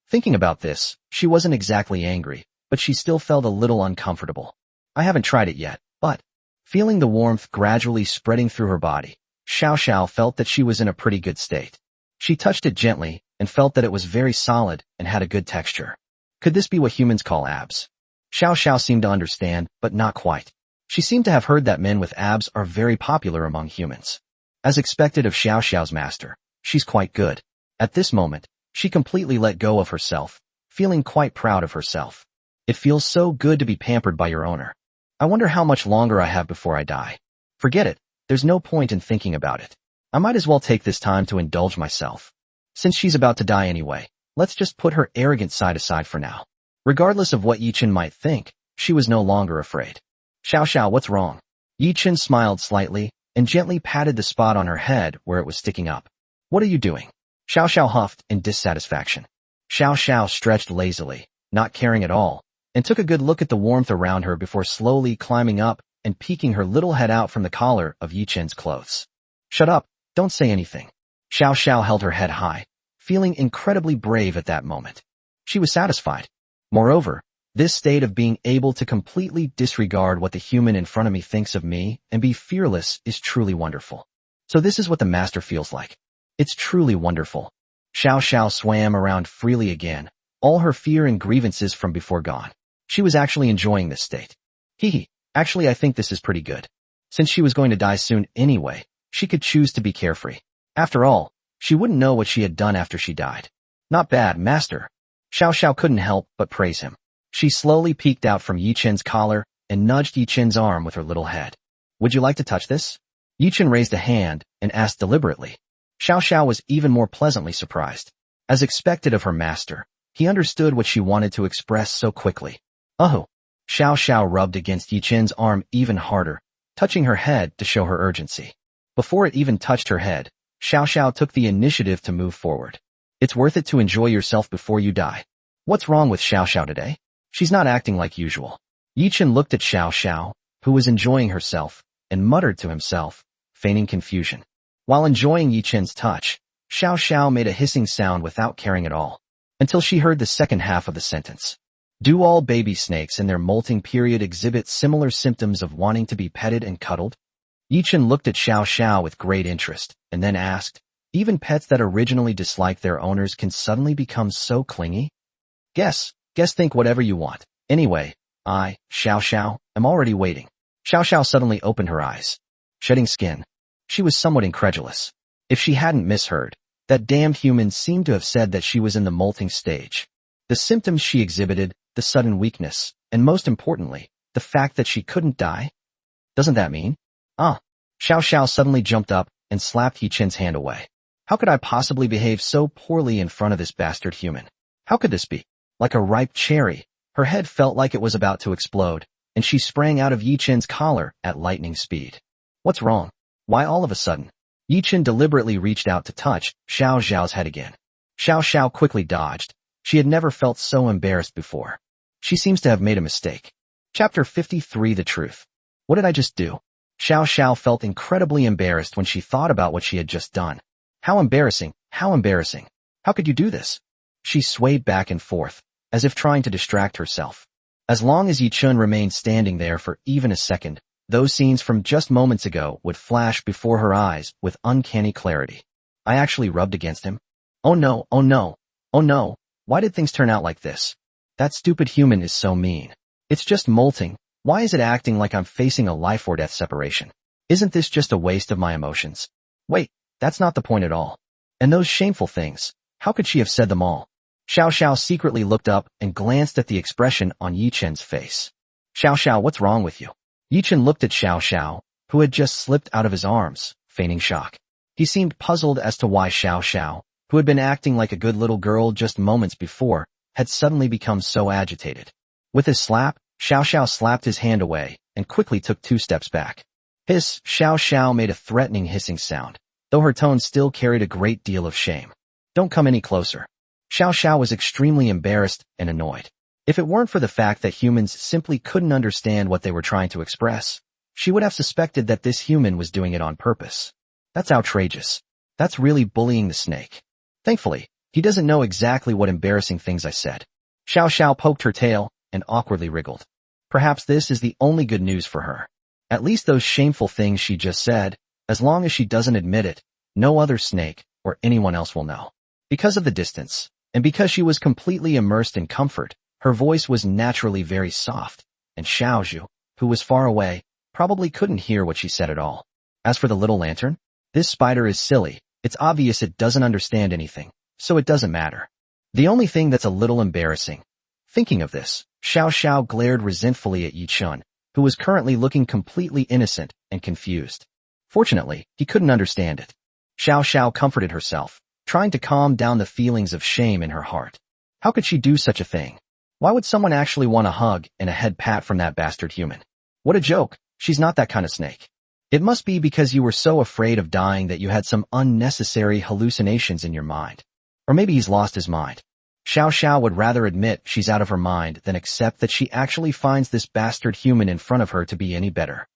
Thinking about this, she wasn't exactly angry, but she still felt a little uncomfortable. I haven't tried it yet, but feeling the warmth gradually spreading through her body, Xiao Xiao felt that she was in a pretty good state. She touched it gently and felt that it was very solid and had a good texture. Could this be what humans call abs? Xiao Xiao seemed to understand, but not quite. She seemed to have heard that men with abs are very popular among humans. As expected of Xiao Xiao's master, she's quite good. At this moment, she completely let go of herself, feeling quite proud of herself. It feels so good to be pampered by your owner. I wonder how much longer I have before I die. Forget it, there's no point in thinking about it. I might as well take this time to indulge myself. Since she's about to die anyway, let's just put her arrogant side aside for now. Regardless of what Yi Chen might think, she was no longer afraid. Xiao Xiao, what's wrong? Yi Chen smiled slightly and gently patted the spot on her head where it was sticking up. What are you doing? Xiao Xiao huffed in dissatisfaction. Xiao Xiao stretched lazily, not caring at all, and took a good look at the warmth around her before slowly climbing up and peeking her little head out from the collar of Yi Chen's clothes. Shut up, don't say anything. Xiao Xiao held her head high, feeling incredibly brave at that moment. She was satisfied. Moreover, this state of being able to completely disregard what the human in front of me thinks of me and be fearless is truly wonderful. So this is what the master feels like. It's truly wonderful. Xiao Xiao swam around freely again, all her fear and grievances from before gone. She was actually enjoying this state. Actually I think this is pretty good. Since she was going to die soon anyway, she could choose to be carefree. After all, she wouldn't know what she had done after she died. Not bad, master. Xiao Xiao couldn't help but praise him. She slowly peeked out from Yi Chen's collar and nudged Yi Chen's arm with her little head. Would you like to touch this? Yi Chen raised a hand and asked deliberately. Xiao Xiao was even more pleasantly surprised. As expected of her master, he understood what she wanted to express so quickly. Oh! Xiao Xiao rubbed against Yi Chen's arm even harder, touching her head to show her urgency. Before it even touched her head, Xiao Xiao took the initiative to move forward. It's worth it to enjoy yourself before you die. What's wrong with Xiao Xiao today? She's not acting like usual. Yi Chen looked at Xiao Xiao, who was enjoying herself, and muttered to himself, feigning confusion. While enjoying Yi Chen's touch, Xiao Xiao made a hissing sound without caring at all, until she heard the second half of the sentence. Do all baby snakes in their molting period exhibit similar symptoms of wanting to be petted and cuddled? Yi Chen looked at Xiao Xiao with great interest, and then asked, even pets that originally dislike their owners can suddenly become so clingy? Guess think whatever you want. Anyway, Xiao Sha, am already waiting. Xiao Sha suddenly opened her eyes, shedding skin. She was somewhat incredulous. If she hadn't misheard, that damned human seemed to have said that she was in the molting stage. The symptoms she exhibited, the sudden weakness, and most importantly, the fact that she couldn't die? Doesn't that mean? Xiao Sha suddenly jumped up and slapped He Chen's hand away. How could I possibly behave so poorly in front of this bastard human? How could this be? Like a ripe cherry, her head felt like it was about to explode, and she sprang out of Yi Chen's collar at lightning speed. What's wrong? Why all of a sudden? Yi Chen deliberately reached out to touch Xiao Zhao's head again. Xiao Xiao quickly dodged. She had never felt so embarrassed before. She seems to have made a mistake. Chapter 53 The Truth. What did I just do? Xiao Xiao felt incredibly embarrassed when she thought about what she had just done. How embarrassing, how embarrassing. How could you do this? She swayed back and forth, as if trying to distract herself. As long as Yi Chen remained standing there for even a second, those scenes from just moments ago would flash before her eyes with uncanny clarity. I actually rubbed against him? Oh no, oh no, oh no, why did things turn out like this? That stupid human is so mean. It's just molting. Why is it acting like I'm facing a life or death separation? Isn't this just a waste of my emotions? Wait, that's not the point at all. And those shameful things, how could she have said them all? Xiao Xiao secretly looked up and glanced at the expression on Yi Chen's face. Xiao Xiao, what's wrong with you? Yi Chen looked at Xiao Xiao, who had just slipped out of his arms, feigning shock. He seemed puzzled as to why Xiao Xiao, who had been acting like a good little girl just moments before, had suddenly become so agitated. With his slap, Xiao Xiao slapped his hand away and quickly took 2 steps back. Hiss! Xiao Xiao made a threatening hissing sound, though her tone still carried a great deal of shame. Don't come any closer. Xiao Xiao was extremely embarrassed and annoyed. If it weren't for the fact that humans simply couldn't understand what they were trying to express, she would have suspected that this human was doing it on purpose. That's outrageous. That's really bullying the snake. Thankfully, he doesn't know exactly what embarrassing things I said. Xiao Xiao poked her tail and awkwardly wriggled. Perhaps this is the only good news for her. At least those shameful things she just said, as long as she doesn't admit it, no other snake or anyone else will know. Because of the distance, and because she was completely immersed in comfort, her voice was naturally very soft, and Xiao Zhu, who was far away, probably couldn't hear what she said at all. As for the little lantern, this spider is silly. It's obvious it doesn't understand anything, so it doesn't matter. The only thing that's a little embarrassing. Thinking of this, Xiao Xiao glared resentfully at Yi Chen, who was currently looking completely innocent and confused. Fortunately, he couldn't understand it. Xiao Xiao comforted herself, trying to calm down the feelings of shame in her heart. How could she do such a thing? Why would someone actually want a hug and a head pat from that bastard human? What a joke, she's not that kind of snake. It must be because you were so afraid of dying that you had some unnecessary hallucinations in your mind. Or maybe he's lost his mind. Xiao Xiao would rather admit she's out of her mind than accept that she actually finds this bastard human in front of her to be any better.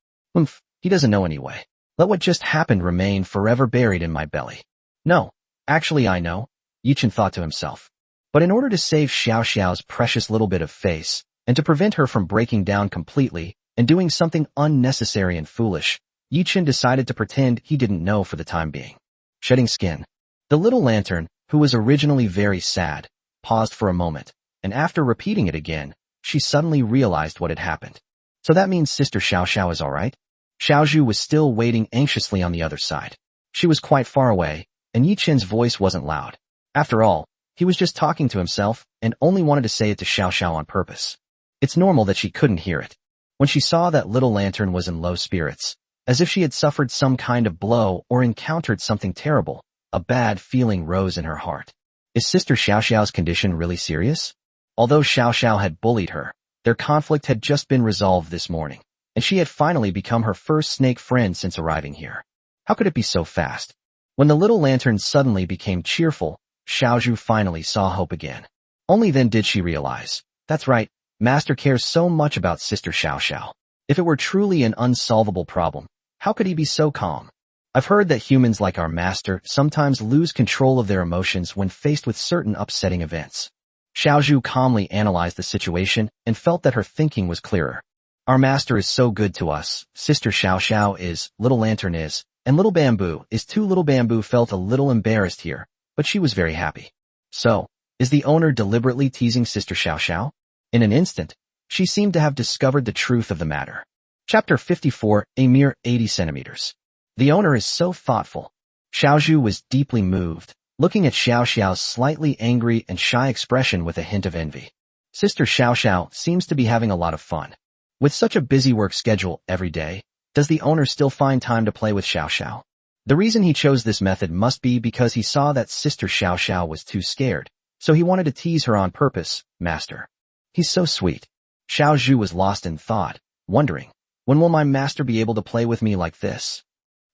He doesn't know anyway. Let what just happened remain forever buried in my belly. No, actually I know, Yi Chen thought to himself. But in order to save Xiao Xiao's precious little bit of face, and to prevent her from breaking down completely and doing something unnecessary and foolish, Yi Chen decided to pretend he didn't know for the time being. Shedding skin. The little lantern, who was originally very sad, paused for a moment, and after repeating it again, she suddenly realized what had happened. So that means Sister Xiao Xiao is alright? Xiao Zhu was still waiting anxiously on the other side. She was quite far away, and Yi Chen's voice wasn't loud. After all, he was just talking to himself and only wanted to say it to Xiao Xiao on purpose. It's normal that she couldn't hear it. When she saw that little lantern was in low spirits, as if she had suffered some kind of blow or encountered something terrible, a bad feeling rose in her heart. Is Sister Xiao Xiao's condition really serious? Although Xiao Xiao had bullied her, their conflict had just been resolved this morning, and she had finally become her first snake friend since arriving here. How could it be so fast? When the little lantern suddenly became cheerful, Xiao Zhu finally saw hope again. Only then did she realize, that's right, Master cares so much about Sister Xiao Xiao. If it were truly an unsolvable problem, how could he be so calm? I've heard that humans like our Master sometimes lose control of their emotions when faced with certain upsetting events. Xiao Zhu calmly analyzed the situation and felt that her thinking was clearer. Our Master is so good to us, Sister Xiao Xiao is, Little Lantern is, and Little Bamboo is too. Little Bamboo felt a little embarrassed here, but she was very happy. So, is the owner deliberately teasing Sister Xiao Xiao? In an instant, She seemed to have discovered the truth of the matter. Chapter 54, a mere 80 centimeters. The owner is so thoughtful. Xiao Zhu was deeply moved, looking at Xiao Xiao's slightly angry and shy expression with a hint of envy. Sister Xiao Xiao seems to be having a lot of fun. With such a busy work schedule every day, does the owner still find time to play with Xiao Xiao? The reason he chose this method must be because he saw that Sister Xiao Xiao was too scared, so he wanted to tease her on purpose. Master. He's so sweet. Xiao Zhu was lost in thought, wondering, when will my master be able to play with me like this?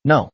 No,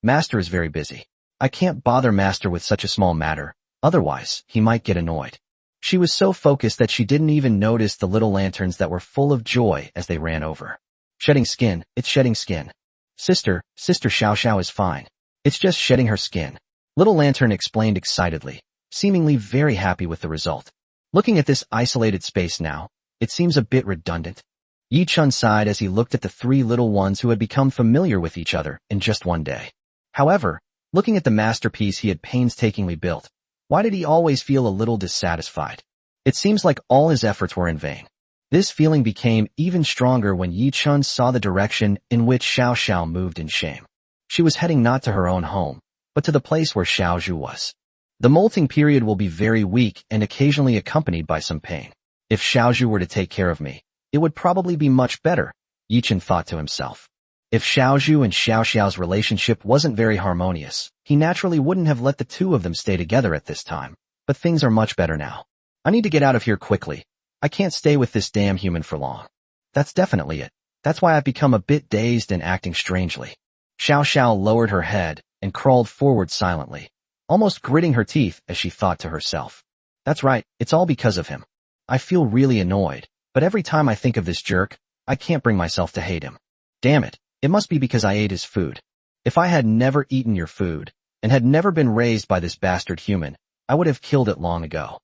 master is very busy. I can't bother master with such a small matter, otherwise he might get annoyed. She was so focused that she didn't even notice the little lanterns that were full of joy as they ran over. Shedding skin, it's shedding skin. Sister Xiao Xiao is fine. It's just shedding her skin. Little Lantern explained excitedly, seemingly very happy with the result. Looking at this isolated space now, it seems a bit redundant. Yi Chun sighed as he looked at the three little ones who had become familiar with each other in just one day. However, looking at the masterpiece he had painstakingly built, why did he always feel a little dissatisfied? It seems like all his efforts were in vain. This feeling became even stronger when Yi Chun saw the direction in which Xiao Xiao moved in shame. She was heading not to her own home, but to the place where Xiao Zhu was. The molting period will be very weak and occasionally accompanied by some pain. If Xiao Zhu were to take care of me, it would probably be much better, Yi Chun thought to himself. If Xiao Zhu and Xiao Xiao's relationship wasn't very harmonious, he naturally wouldn't have let the two of them stay together at this time. But things are much better now. I need to get out of here quickly. I can't stay with this damn human for long. That's definitely it. That's why I've become a bit dazed and acting strangely. Xiao Xiao lowered her head and crawled forward silently, almost gritting her teeth as she thought to herself. That's right, it's all because of him. I feel really annoyed, but every time I think of this jerk, I can't bring myself to hate him. Damn it, it must be because I ate his food. If I had never eaten your food, and had never been raised by this bastard human, I would have killed it long ago.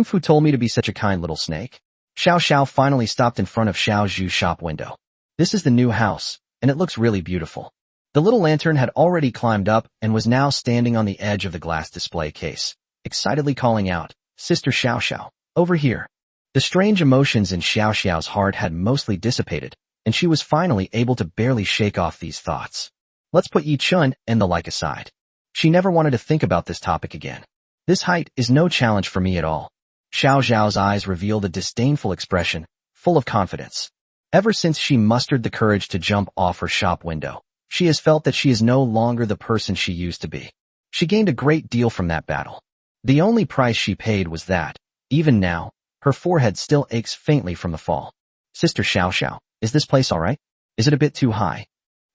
Fu told me to be such a kind little snake. Xiao Xiao finally stopped in front of Xiao Zhu's shop window. This is the new house, and it looks really beautiful. The little lantern had already climbed up and was now standing on the edge of the glass display case, excitedly calling out, Sister Xiao Xiao, over here. The strange emotions in Xiao Xiao's heart had mostly dissipated, and she was finally able to barely shake off these thoughts. Let's put Yi Chun and the like aside. She never wanted to think about this topic again. This height is no challenge for me at all. Xiao Xiao's eyes revealed a disdainful expression, full of confidence. Ever since she mustered the courage to jump off her shop window, she has felt that she is no longer the person she used to be. She gained a great deal from that battle. The only price she paid was that, even now, her forehead still aches faintly from the fall. Sister Xiao Xiao, is this place all right? Is it a bit too high?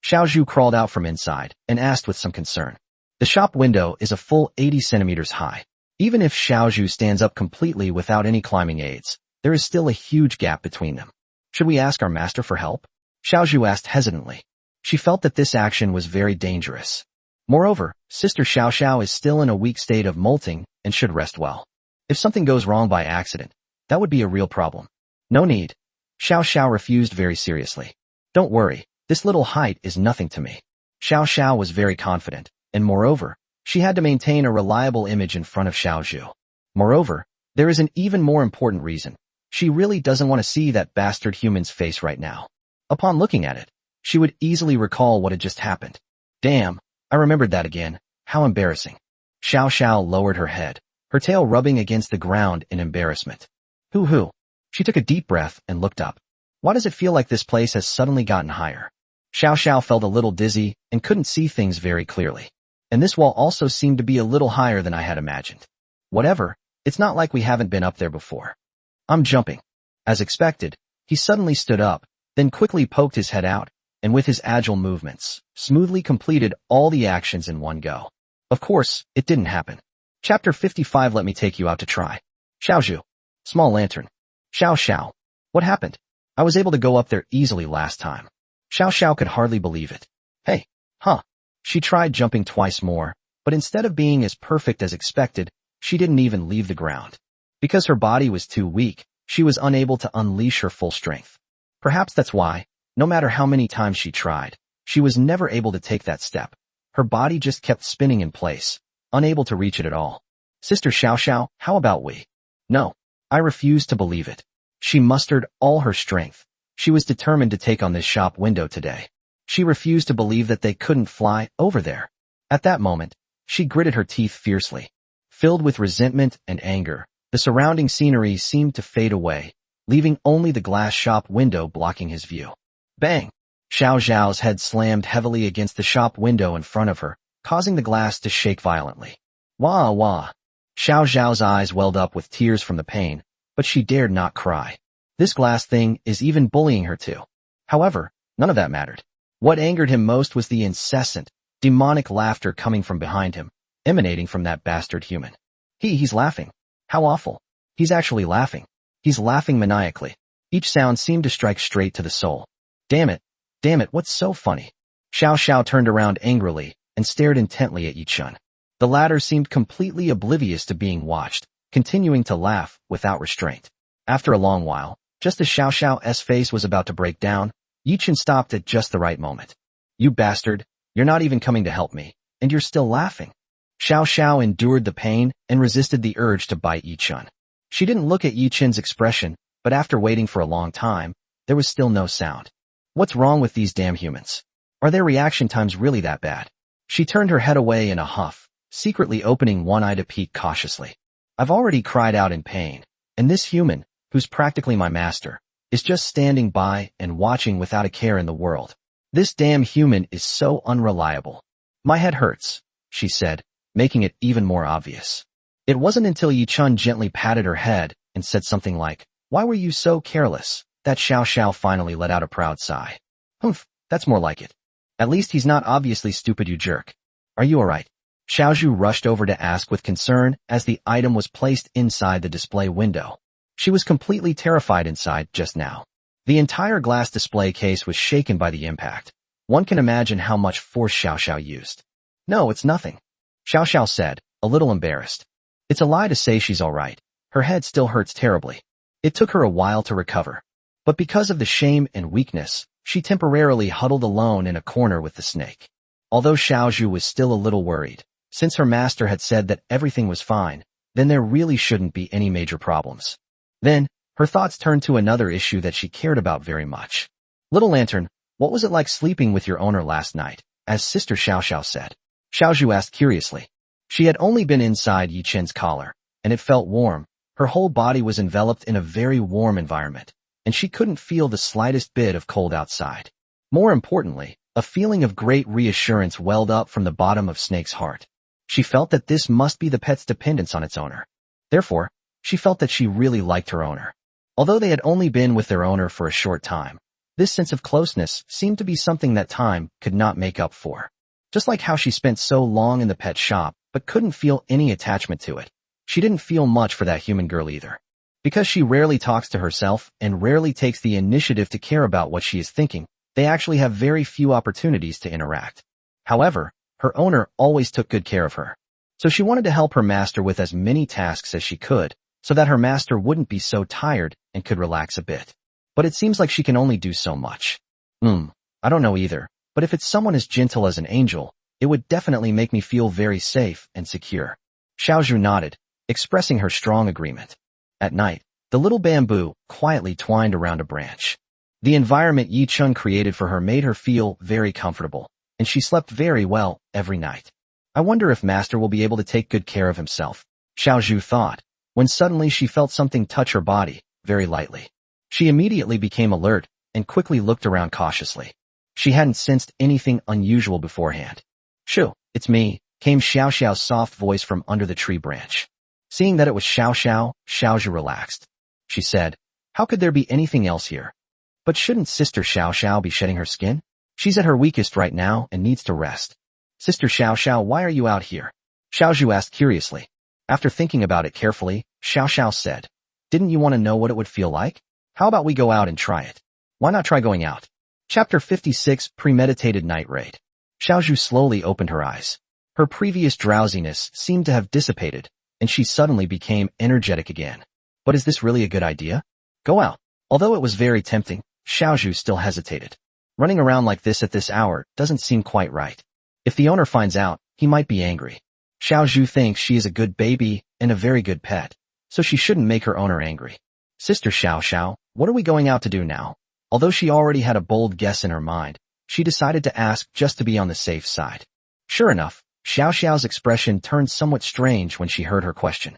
Xiao Zhu crawled out from inside and asked with some concern. The shop window is a full 80 centimeters high. Even if Xiao Zhu stands up completely without any climbing aids, there is still a huge gap between them. Should we ask our master for help? Xiao Zhu asked hesitantly. She felt that this action was very dangerous. Moreover, Sister Xiao Xiao is still in a weak state of molting and should rest well. If something goes wrong by accident, that would be a real problem. No need. Xiao Xiao refused very seriously. Don't worry, this little height is nothing to me. Xiao Xiao was very confident, and moreover, she had to maintain a reliable image in front of Xiao Zhu. Moreover, there is an even more important reason. She really doesn't want to see that bastard human's face right now. Upon looking at it, she would easily recall what had just happened. Damn, I remembered that again. How embarrassing. Xiao Xiao lowered her head, her tail rubbing against the ground in embarrassment. Hoo. She took a deep breath and looked up. Why does it feel like this place has suddenly gotten higher? Xiao Xiao felt a little dizzy and couldn't see things very clearly. And this wall also seemed to be a little higher than I had imagined. Whatever, it's not like we haven't been up there before. I'm jumping. As expected, he suddenly stood up, then quickly poked his head out, and with his agile movements, smoothly completed all the actions in one go. Of course, it didn't happen. Chapter 55. Let me take you out to try. Xiao Zhu. Small lantern. Xiao Xiao. What happened? I was able to go up there easily last time. Xiao Xiao could hardly believe it. Hey, huh. She tried jumping twice more, but instead of being as perfect as expected, she didn't even leave the ground. Because her body was too weak, she was unable to unleash her full strength. Perhaps that's why, no matter how many times she tried, she was never able to take that step. Her body just kept spinning in place, unable to reach it at all. Sister Xiao Xiao, how about we? No, I refuse to believe it. She mustered all her strength. She was determined to take on this shop window today. She refused to believe that they couldn't fly over there. At that moment, she gritted her teeth fiercely. Filled with resentment and anger, the surrounding scenery seemed to fade away, leaving only the glass shop window blocking his view. Bang! Xiao Zhao's head slammed heavily against the shop window in front of her, causing the glass to shake violently. Wah wah! Xiao Zhao's eyes welled up with tears from the pain, but she dared not cry. This glass thing is even bullying her too. However, none of that mattered. What angered him most was the incessant, demonic laughter coming from behind him, emanating from that bastard human. He's laughing. How awful. He's actually laughing. He's laughing maniacally. Each sound seemed to strike straight to the soul. Damn it, what's so funny? Xiao Sha turned around angrily and stared intently at Yi Chun. The latter seemed completely oblivious to being watched, continuing to laugh without restraint. After a long while, just as Xiao Shao's face was about to break down, Yi Chun stopped at just the right moment. You bastard, you're not even coming to help me, and you're still laughing. Xiao Sha endured the pain and resisted the urge to bite Yi Chun. She didn't look at Yi Chun's expression, but after waiting for a long time, there was still no sound. What's wrong with these damn humans? Are their reaction times really that bad? She turned her head away in a huff, secretly opening one eye to peek cautiously. I've already cried out in pain, and this human, who's practically my master, is just standing by and watching without a care in the world. This damn human is so unreliable. My head hurts, she said, making it even more obvious. It wasn't until Yi Chun gently patted her head and said something like, "Why were you so careless?" that Xiao Sha finally let out a proud sigh. Humph, that's more like it. At least he's not obviously stupid, you jerk. Are you alright? Xiao Zhu rushed over to ask with concern as the item was placed inside the display window. She was completely terrified inside just now. The entire glass display case was shaken by the impact. One can imagine how much force Xiao Sha used. No, it's nothing, Xiao Sha said, a little embarrassed. It's a lie to say she's alright. Her head still hurts terribly. It took her a while to recover. But because of the shame and weakness, she temporarily huddled alone in a corner with the snake. Although Xiao Zhu was still a little worried, since her master had said that everything was fine, then there really shouldn't be any major problems. Then, her thoughts turned to another issue that she cared about very much. Little Lantern, what was it like sleeping with your owner last night, as Sister Xiao Sha said? Xiao Zhu asked curiously. She had only been inside Yi Chun's collar, and it felt warm. Her whole body was enveloped in a very warm environment, and she couldn't feel the slightest bit of cold outside. More importantly, a feeling of great reassurance welled up from the bottom of Snake's heart. She felt that this must be the pet's dependence on its owner. Therefore, she felt that she really liked her owner. Although they had only been with their owner for a short time, this sense of closeness seemed to be something that time could not make up for. Just like how she spent so long in the pet shop, but couldn't feel any attachment to it, she didn't feel much for that human girl either. Because she rarely talks to herself and rarely takes the initiative to care about what she is thinking, they actually have very few opportunities to interact. However, her owner always took good care of her. So she wanted to help her master with as many tasks as she could, so that her master wouldn't be so tired and could relax a bit. But it seems like she can only do so much. I don't know either, but if it's someone as gentle as an angel, it would definitely make me feel very safe and secure. Xiao Zhu nodded, expressing her strong agreement. At night, the little bamboo quietly twined around a branch. The environment Yi Chun created for her made her feel very comfortable, and she slept very well every night. I wonder if Master will be able to take good care of himself, Xiao Zhu thought, when suddenly she felt something touch her body, very lightly. She immediately became alert and quickly looked around cautiously. She hadn't sensed anything unusual beforehand. Shoo, it's me, came Xiao Xiao's soft voice from under the tree branch. Seeing that it was Xiao Xiao, Xiao Zhu relaxed. She said, how could there be anything else here? But shouldn't Sister Xiao Xiao be shedding her skin? She's at her weakest right now and needs to rest. Sister Xiao Xiao, why are you out here? Xiao Zhu asked curiously. After thinking about it carefully, Xiao Xiao said, didn't you want to know what it would feel like? How about we go out and try it? Why not try going out? Chapter 56, Premeditated Night Raid. Xiao Zhu slowly opened her eyes. Her previous drowsiness seemed to have dissipated, and she suddenly became energetic again. But is this really a good idea? Go out. Although it was very tempting, Xiao Zhu still hesitated. Running around like this at this hour doesn't seem quite right. If the owner finds out, he might be angry. Xiao Zhu thinks she is a good baby and a very good pet, so she shouldn't make her owner angry. Sister Shiao Sha, what are we going out to do now? Although she already had a bold guess in her mind, she decided to ask just to be on the safe side. Sure enough, Xiao Xiao's expression turned somewhat strange when she heard her question.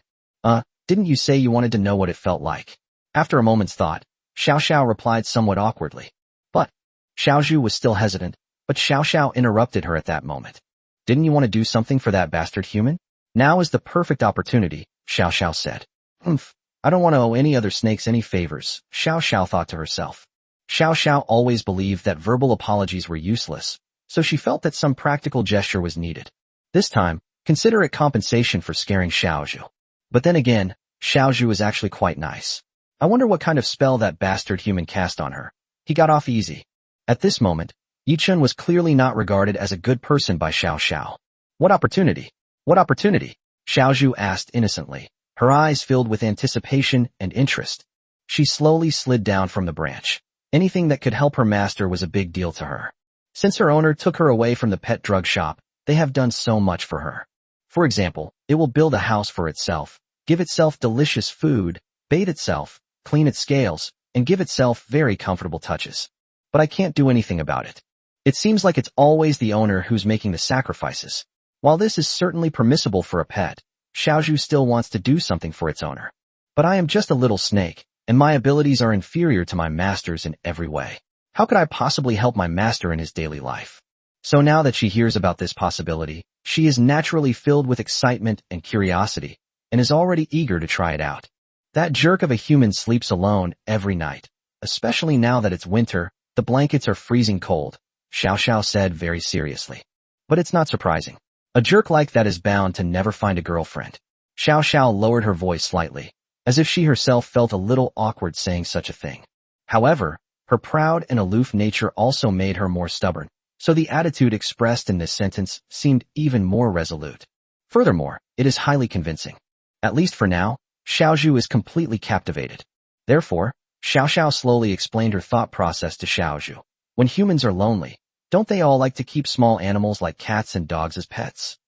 Didn't you say you wanted to know what it felt like? After a moment's thought, Xiao Xiao replied somewhat awkwardly. But Xiao Zhu was still hesitant, but Xiao Xiao interrupted her at that moment. Didn't you want to do something for that bastard human? Now is the perfect opportunity, Xiao Xiao said. I don't want to owe any other snakes any favors, Xiao Xiao thought to herself. Xiao Xiao always believed that verbal apologies were useless, so she felt that some practical gesture was needed. This time, consider it compensation for scaring Xiao Zhu. But then again, Xiao Zhu is actually quite nice. I wonder what kind of spell that bastard human cast on her. He got off easy. At this moment, Yichun was clearly not regarded as a good person by Xiao Xiao. What opportunity? What opportunity? Xiao Zhu asked innocently, her eyes filled with anticipation and interest. She slowly slid down from the branch. Anything that could help her master was a big deal to her. Since her owner took her away from the pet drug shop, they have done so much for her. For example, it will build a house for itself, give itself delicious food, bathe itself, clean its scales, and give itself very comfortable touches. But I can't do anything about it. It seems like it's always the owner who's making the sacrifices. While this is certainly permissible for a pet, Xiaozhu still wants to do something for its owner. But I am just a little snake, and my abilities are inferior to my master's in every way. How could I possibly help my master in his daily life? So now that she hears about this possibility, she is naturally filled with excitement and curiosity, and is already eager to try it out. That jerk of a human sleeps alone every night, especially now that it's winter, the blankets are freezing cold, Xiao Xiao said very seriously. But it's not surprising. A jerk like that is bound to never find a girlfriend. Xiao Xiao lowered her voice slightly, as if she herself felt a little awkward saying such a thing. However, her proud and aloof nature also made her more stubborn, so the attitude expressed in this sentence seemed even more resolute. Furthermore, it is highly convincing. At least for now, Xiaozhu is completely captivated. Therefore, Xiao Xiao slowly explained her thought process to Xiaozhu. When humans are lonely, don't they all like to keep small animals like cats and dogs as pets?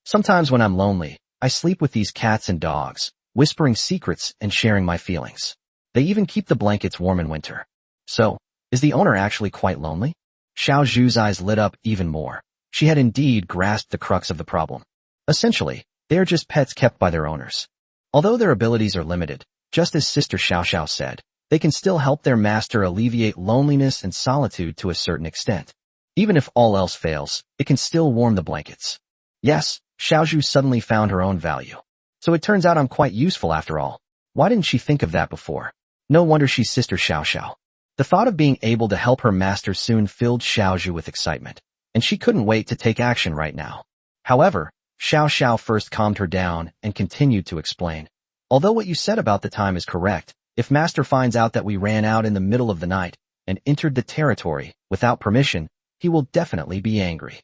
Sometimes when I'm lonely, I sleep with these cats and dogs, whispering secrets and sharing my feelings. They even keep the blankets warm in winter. So, is the owner actually quite lonely? Xiao Zhu's eyes lit up even more. She had indeed grasped the crux of the problem. Essentially, they are just pets kept by their owners. Although their abilities are limited, just as Sister Xiao Xiao said, they can still help their master alleviate loneliness and solitude to a certain extent. Even if all else fails, it can still warm the blankets. Yes, Xiao Zhu suddenly found her own value. So it turns out I'm quite useful after all. Why didn't she think of that before? No wonder she's Sister Xiao Xiao. The thought of being able to help her master soon filled Xiaozhu with excitement, and she couldn't wait to take action right now. However, Xiao Xiao first calmed her down and continued to explain. Although what you said about the time is correct, if master finds out that we ran out in the middle of the night and entered the territory without permission, he will definitely be angry.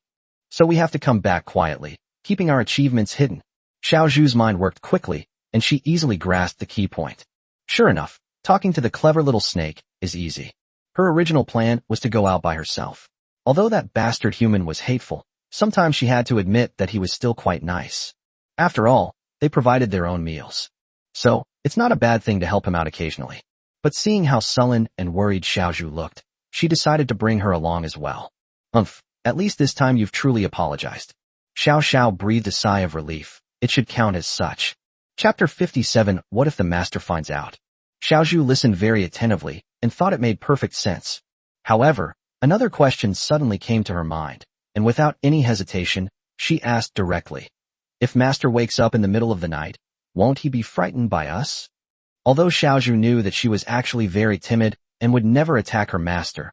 So we have to come back quietly, keeping our achievements hidden. Xiaozhu's mind worked quickly, and she easily grasped the key point. Sure enough, talking to the clever little snake is easy. Her original plan was to go out by herself. Although that bastard human was hateful, sometimes she had to admit that he was still quite nice. After all, they provided their own meals. So, it's not a bad thing to help him out occasionally. But seeing how sullen and worried Xiaozhu looked, she decided to bring her along as well. At least this time you've truly apologized. Xiao Xiao breathed a sigh of relief. It should count as such. Chapter 57, What if the master finds out? Xiaozhu listened very attentively and thought it made perfect sense. However, another question suddenly came to her mind, and without any hesitation, she asked directly. If master wakes up in the middle of the night, won't he be frightened by us? Although Xiaozhu knew that she was actually very timid and would never attack her master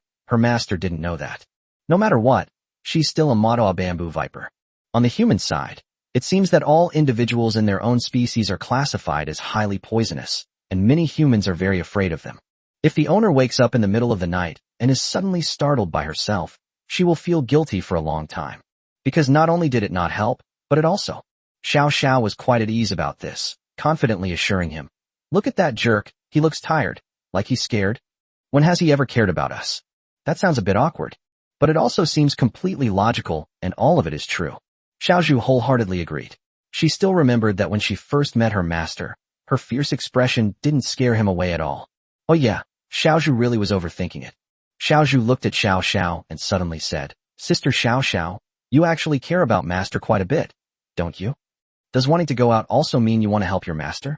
didn't know that. No matter what, she's still a manhwa bamboo viper. On the human side, it seems that all individuals in their own species are classified as highly poisonous, and many humans are very afraid of them. If the owner wakes up in the middle of the night and is suddenly startled by herself, she will feel guilty for a long time. Because not only did it not help, but it also. Xiao Xiao was quite at ease about this, confidently assuring him. Look at that jerk, he looks tired, like he's scared. When has he ever cared about us? That sounds a bit awkward. But it also seems completely logical, and all of it is true. Xiaozhu wholeheartedly agreed. She still remembered that when she first met her master, Her fierce expression didn't scare him away at all. Oh yeah, Xiao Zhu really was overthinking it. Xiao Zhu looked at Xiao Sha and suddenly said, Sister Xiao Sha, you actually care about Master quite a bit, don't you? Does wanting to go out also mean you want to help your master?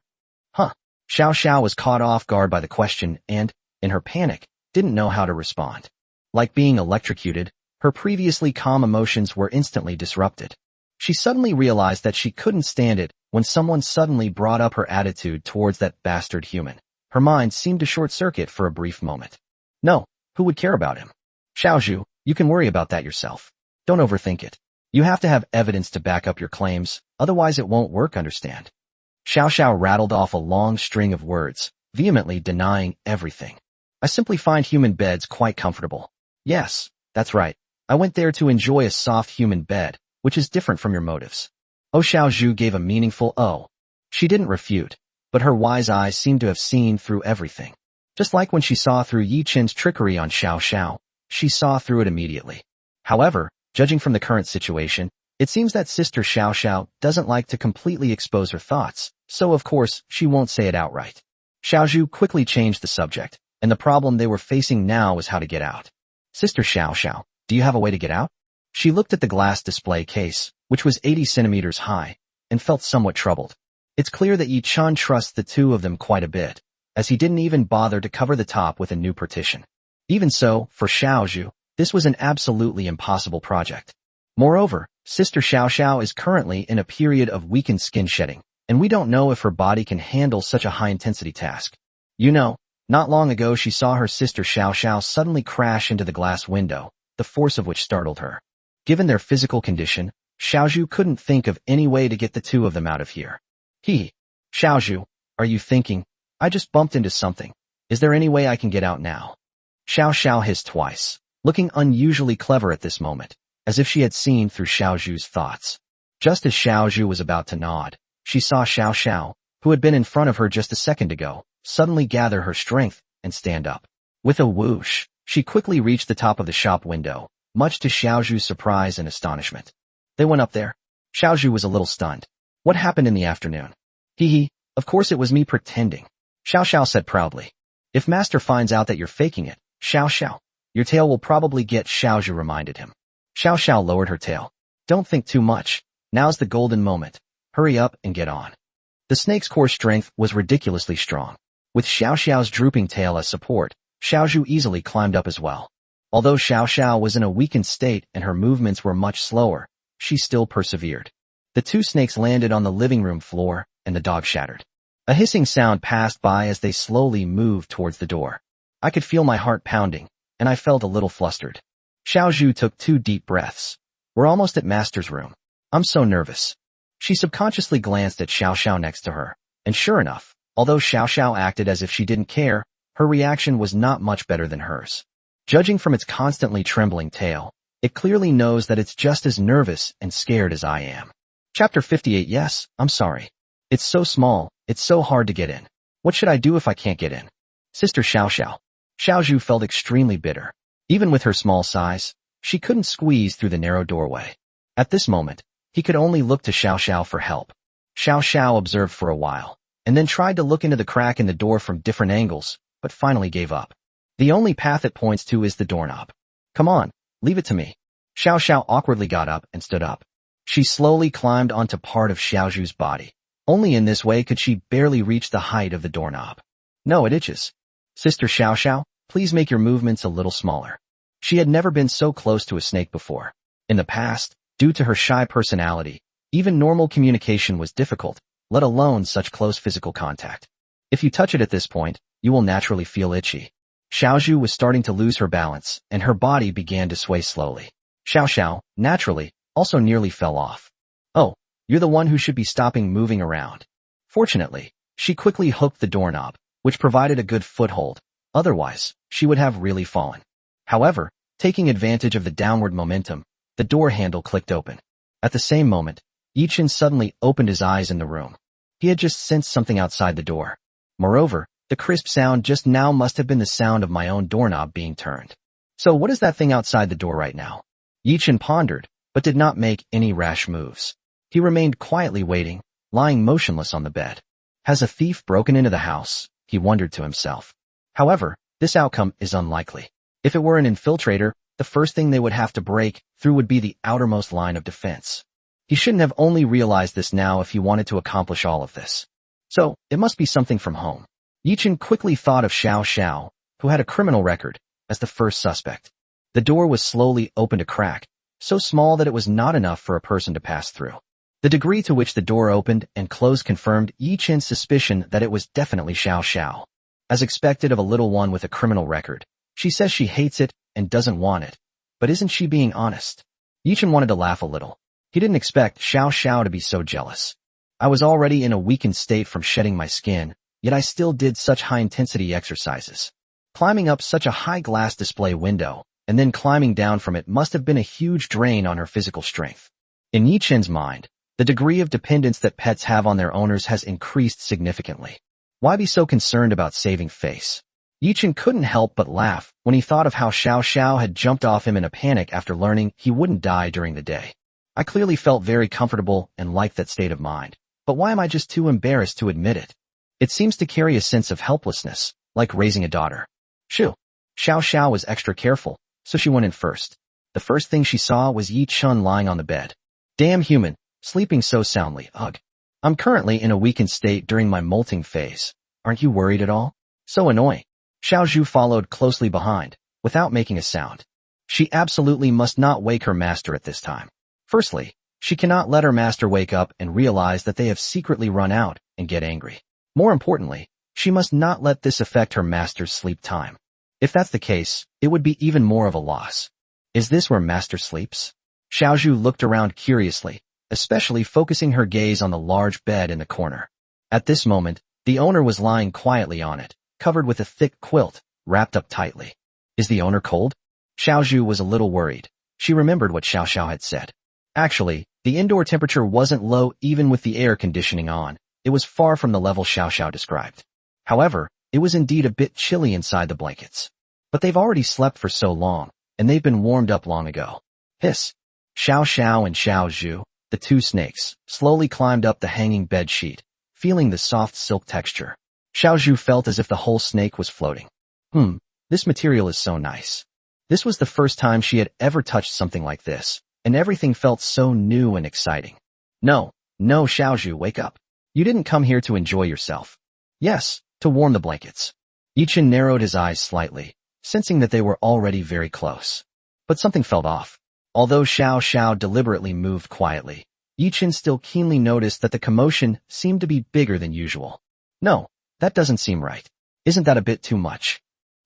Huh. Xiao Sha was caught off guard by the question and, in her panic, didn't know how to respond. Like being electrocuted, her previously calm emotions were instantly disrupted. She suddenly realized that she couldn't stand it when someone suddenly brought up her attitude towards that bastard human. Her mind seemed to short-circuit for a brief moment. No, who would care about him? Xiao Zhu, you can worry about that yourself. Don't overthink it. You have to have evidence to back up your claims, otherwise it won't work, understand? Xiao Sha rattled off a long string of words, vehemently denying everything. I simply find human beds quite comfortable. Yes, that's right. I went there to enjoy a soft human bed, which is different from your motives. Oh, Xiao Zhu gave a meaningful oh. She didn't refute, but her wise eyes seemed to have seen through everything. Just like when she saw through Yi Qin's trickery on Xiao Xiao, she saw through it immediately. However, judging from the current situation, it seems that Sister Xiao Xiao doesn't like to completely expose her thoughts, so of course, she won't say it outright. Xiao Zhu quickly changed the subject, and the problem they were facing now was how to get out. Sister Xiao Xiao, do you have a way to get out? She looked at the glass display case, which was 80 centimeters high, and felt somewhat troubled. It's clear that Yi Chen trusts the two of them quite a bit, as he didn't even bother to cover the top with a new partition. Even so, for Xiao Zhu, this was an absolutely impossible project. Moreover, Sister Xiao Xiao is currently in a period of weakened skin shedding, and we don't know if her body can handle such a high-intensity task. You know, not long ago she saw her sister Xiao Xiao suddenly crash into the glass window, the force of which startled her. Given their physical condition, Xiao Zhu couldn't think of any way to get the two of them out of here. Xiao Zhu, are you thinking, I just bumped into something. Is there any way I can get out now? Xiao Xiao hissed twice, looking unusually clever at this moment, as if she had seen through Xiao Zhu's thoughts. Just as Xiao Zhu was about to nod, she saw Xiao Xiao, who had been in front of her just a second ago, suddenly gather her strength and stand up. With a whoosh, she quickly reached the top of the shop window, much to Xiao Zhu's surprise and astonishment. They went up there. Xiao Zhu was a little stunned. What happened in the afternoon? Of course it was me pretending. Xiao Xiao said proudly. If Master finds out that you're faking it, Xiao Xiao, your tail will probably get, Xiao Zhu reminded him. Xiao Xiao lowered her tail. Don't think too much. Now's the golden moment. Hurry up and get on. The snake's core strength was ridiculously strong. With Xiao Xiao's drooping tail as support, Xiao Zhu easily climbed up as well. Although Xiao Xiao was in a weakened state and her movements were much slower, she still persevered. The two snakes landed on the living room floor, and the dog shattered. A hissing sound passed by as they slowly moved towards the door. I could feel my heart pounding, and I felt a little flustered. Xiao Zhu took 2 deep breaths. We're almost at Master's room. I'm so nervous. She subconsciously glanced at Xiao Xiao next to her, and sure enough, although Xiao Xiao acted as if she didn't care, her reaction was not much better than hers. Judging from its constantly trembling tail, it clearly knows that it's just as nervous and scared as I am. Chapter 58. Yes, I'm sorry. It's so small, it's so hard to get in. What should I do if I can't get in? Sister Xiao Xiao. Xiao Zhu felt extremely bitter. Even with her small size, she couldn't squeeze through the narrow doorway. At this moment, he could only look to Xiao Xiao for help. Xiao Xiao observed for a while, and then tried to look into the crack in the door from different angles, but finally gave up. The only path it points to is the doorknob. Come on, leave it to me. Xiao Xiao awkwardly got up and stood up. She slowly climbed onto part of Xiao Zhu's body. Only in this way could she barely reach the height of the doorknob. No, it itches. Sister Xiao Xiao, please make your movements a little smaller. She had never been so close to a snake before. In the past, due to her shy personality, even normal communication was difficult, let alone such close physical contact. If you touch it at this point, you will naturally feel itchy. Xiao Zhu was starting to lose her balance, and her body began to sway slowly. Xiao Xiao, naturally, also nearly fell off. Oh, you're the one who should be stopping moving around. Fortunately, she quickly hooked the doorknob, which provided a good foothold. Otherwise, she would have really fallen. However, taking advantage of the downward momentum, the door handle clicked open. At the same moment, Yi Qin suddenly opened his eyes in the room. He had just sensed something outside the door. Moreover, the crisp sound just now must have been the sound of my own doorknob being turned. So what is that thing outside the door right now? Yi Qin pondered, but did not make any rash moves. He remained quietly waiting, lying motionless on the bed. Has a thief broken into the house? He wondered to himself. However, this outcome is unlikely. If it were an infiltrator, the first thing they would have to break through would be the outermost line of defense. He shouldn't have only realized this now if he wanted to accomplish all of this. So, it must be something from home. Yichen quickly thought of Shiao Sha, who had a criminal record, as the first suspect. The door was slowly opened a crack, so small that it was not enough for a person to pass through. The degree to which the door opened and closed confirmed Yichen's suspicion that it was definitely Shiao Sha. As expected of a little one with a criminal record, she says she hates it and doesn't want it. But isn't she being honest? Yichen wanted to laugh a little. He didn't expect Shiao Sha to be so jealous. I was already in a weakened state from shedding my skin, yet I still did such high-intensity exercises. Climbing up such a high glass display window, and then climbing down from it must have been a huge drain on her physical strength. In Yichen's mind, the degree of dependence that pets have on their owners has increased significantly. Why be so concerned about saving face? Yichen couldn't help but laugh when he thought of how Shiao Sha had jumped off him in a panic after learning he wouldn't die during the day. I clearly felt very comfortable and liked that state of mind, but why am I just too embarrassed to admit it? It seems to carry a sense of helplessness, like raising a daughter. Shoo! Shiao Sha was extra careful, so she went in first. The first thing she saw was Yi Chun lying on the bed. Damn human, sleeping so soundly, ugh. I'm currently in a weakened state during my molting phase. Aren't you worried at all? So annoying. Xiao Zhu followed closely behind, without making a sound. She absolutely must not wake her master at this time. Firstly, she cannot let her master wake up and realize that they have secretly run out and get angry. More importantly, she must not let this affect her master's sleep time. If that's the case, it would be even more of a loss. Is this where master sleeps? Xiao Zhu looked around curiously, especially focusing her gaze on the large bed in the corner. At this moment, the owner was lying quietly on it, covered with a thick quilt, wrapped up tightly. Is the owner cold? Xiao Zhu was a little worried. She remembered what Xiao Xiao had said. Actually, the indoor temperature wasn't low even with the air conditioning on. It was far from the level Xiao Xiao described. However, it was indeed a bit chilly inside the blankets. But they've already slept for so long, and they've been warmed up long ago. Hiss. Xiao Xiao and Xiao Zhu, the two snakes, slowly climbed up the hanging bed sheet, feeling the soft silk texture. Xiao Zhu felt as if the whole snake was floating. This material is so nice. This was the first time she had ever touched something like this, and everything felt so new and exciting. No, Xiao Zhu, wake up. You didn't come here to enjoy yourself. Yes, to warm the blankets. Yichen narrowed his eyes slightly, sensing that they were already very close. But something felt off. Although Xiao Xiao deliberately moved quietly, Yichen still keenly noticed that the commotion seemed to be bigger than usual. No, that doesn't seem right. Isn't that a bit too much?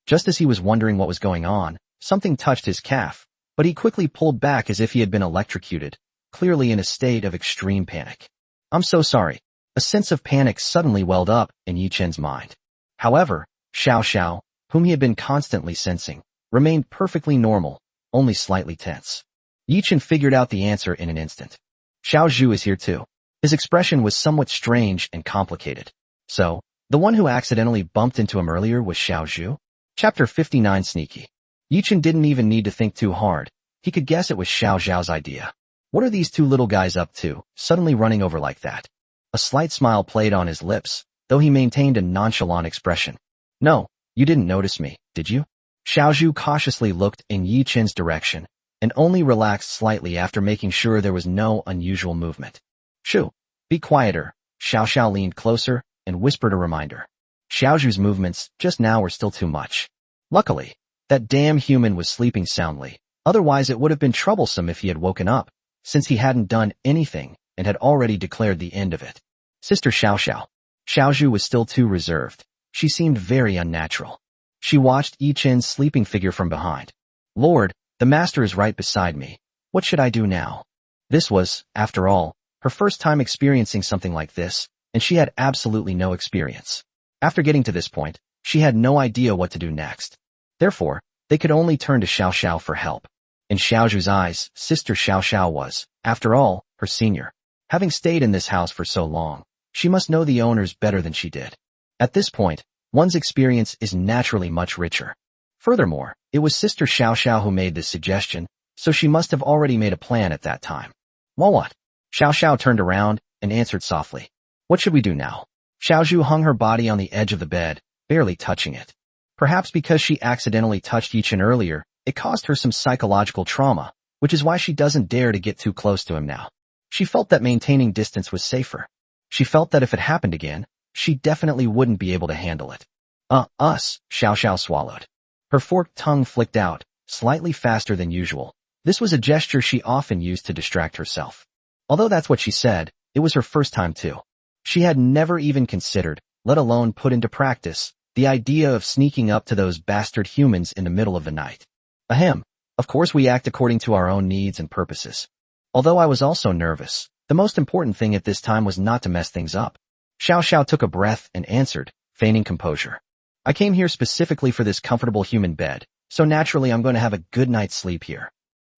Just as he was wondering what was going on, something touched his calf, but he quickly pulled back as if he had been electrocuted, clearly in a state of extreme panic. I'm so sorry. A sense of panic suddenly welled up in Yichen's mind. However, Xiao Xiao, whom he had been constantly sensing, remained perfectly normal, only slightly tense. Yichen figured out the answer in an instant. Xiao Zhu is here too. His expression was somewhat strange and complicated. So, the one who accidentally bumped into him earlier was Xiao Zhu? Chapter 59 Sneaky. Yichen didn't even need to think too hard. He could guess it was Xiao Zhao's idea. What are these two little guys up to, suddenly running over like that? A slight smile played on his lips, though he maintained a nonchalant expression. No, you didn't notice me, did you? Xiao Zhu cautiously looked in Yichen's direction, and only relaxed slightly after making sure there was no unusual movement. Shoo, be quieter. Xiao Xiao leaned closer and whispered a reminder. Xiao Zhu's movements just now were still too much. Luckily, that damn human was sleeping soundly, otherwise it would have been troublesome if he had woken up, since he hadn't done anything and had already declared the end of it. Sister Xiao Xiao. Xiao Zhu was still too reserved. She seemed very unnatural. She watched Yichen's sleeping figure from behind. Lord, the master is right beside me. What should I do now? This was, after all, her first time experiencing something like this, and she had absolutely no experience. After getting to this point, she had no idea what to do next. Therefore, they could only turn to Xiao Xiao for help. In Xiao Zhu's eyes, Sister Xiao Xiao was, after all, her senior. Having stayed in this house for so long, she must know the owners better than she did. At this point, one's experience is naturally much richer. Furthermore, it was Sister Xiao Xiao who made this suggestion, so she must have already made a plan at that time. Well, what? Xiao Xiao turned around and answered softly. What should we do now? Xiaozhu hung her body on the edge of the bed, barely touching it. Perhaps because she accidentally touched Yichen earlier, it caused her some psychological trauma, which is why she doesn't dare to get too close to him now. She felt that maintaining distance was safer. She felt that if it happened again, she definitely wouldn't be able to handle it. Xiao Sha swallowed. Her forked tongue flicked out, slightly faster than usual. This was a gesture she often used to distract herself. Although that's what she said, it was her first time too. She had never even considered, let alone put into practice, the idea of sneaking up to those bastard humans in the middle of the night. Ahem. Of course we act according to our own needs and purposes. Although I was also nervous, the most important thing at this time was not to mess things up. Xiao Sha took a breath and answered, feigning composure. I came here specifically for this comfortable human bed, so naturally I'm going to have a good night's sleep here.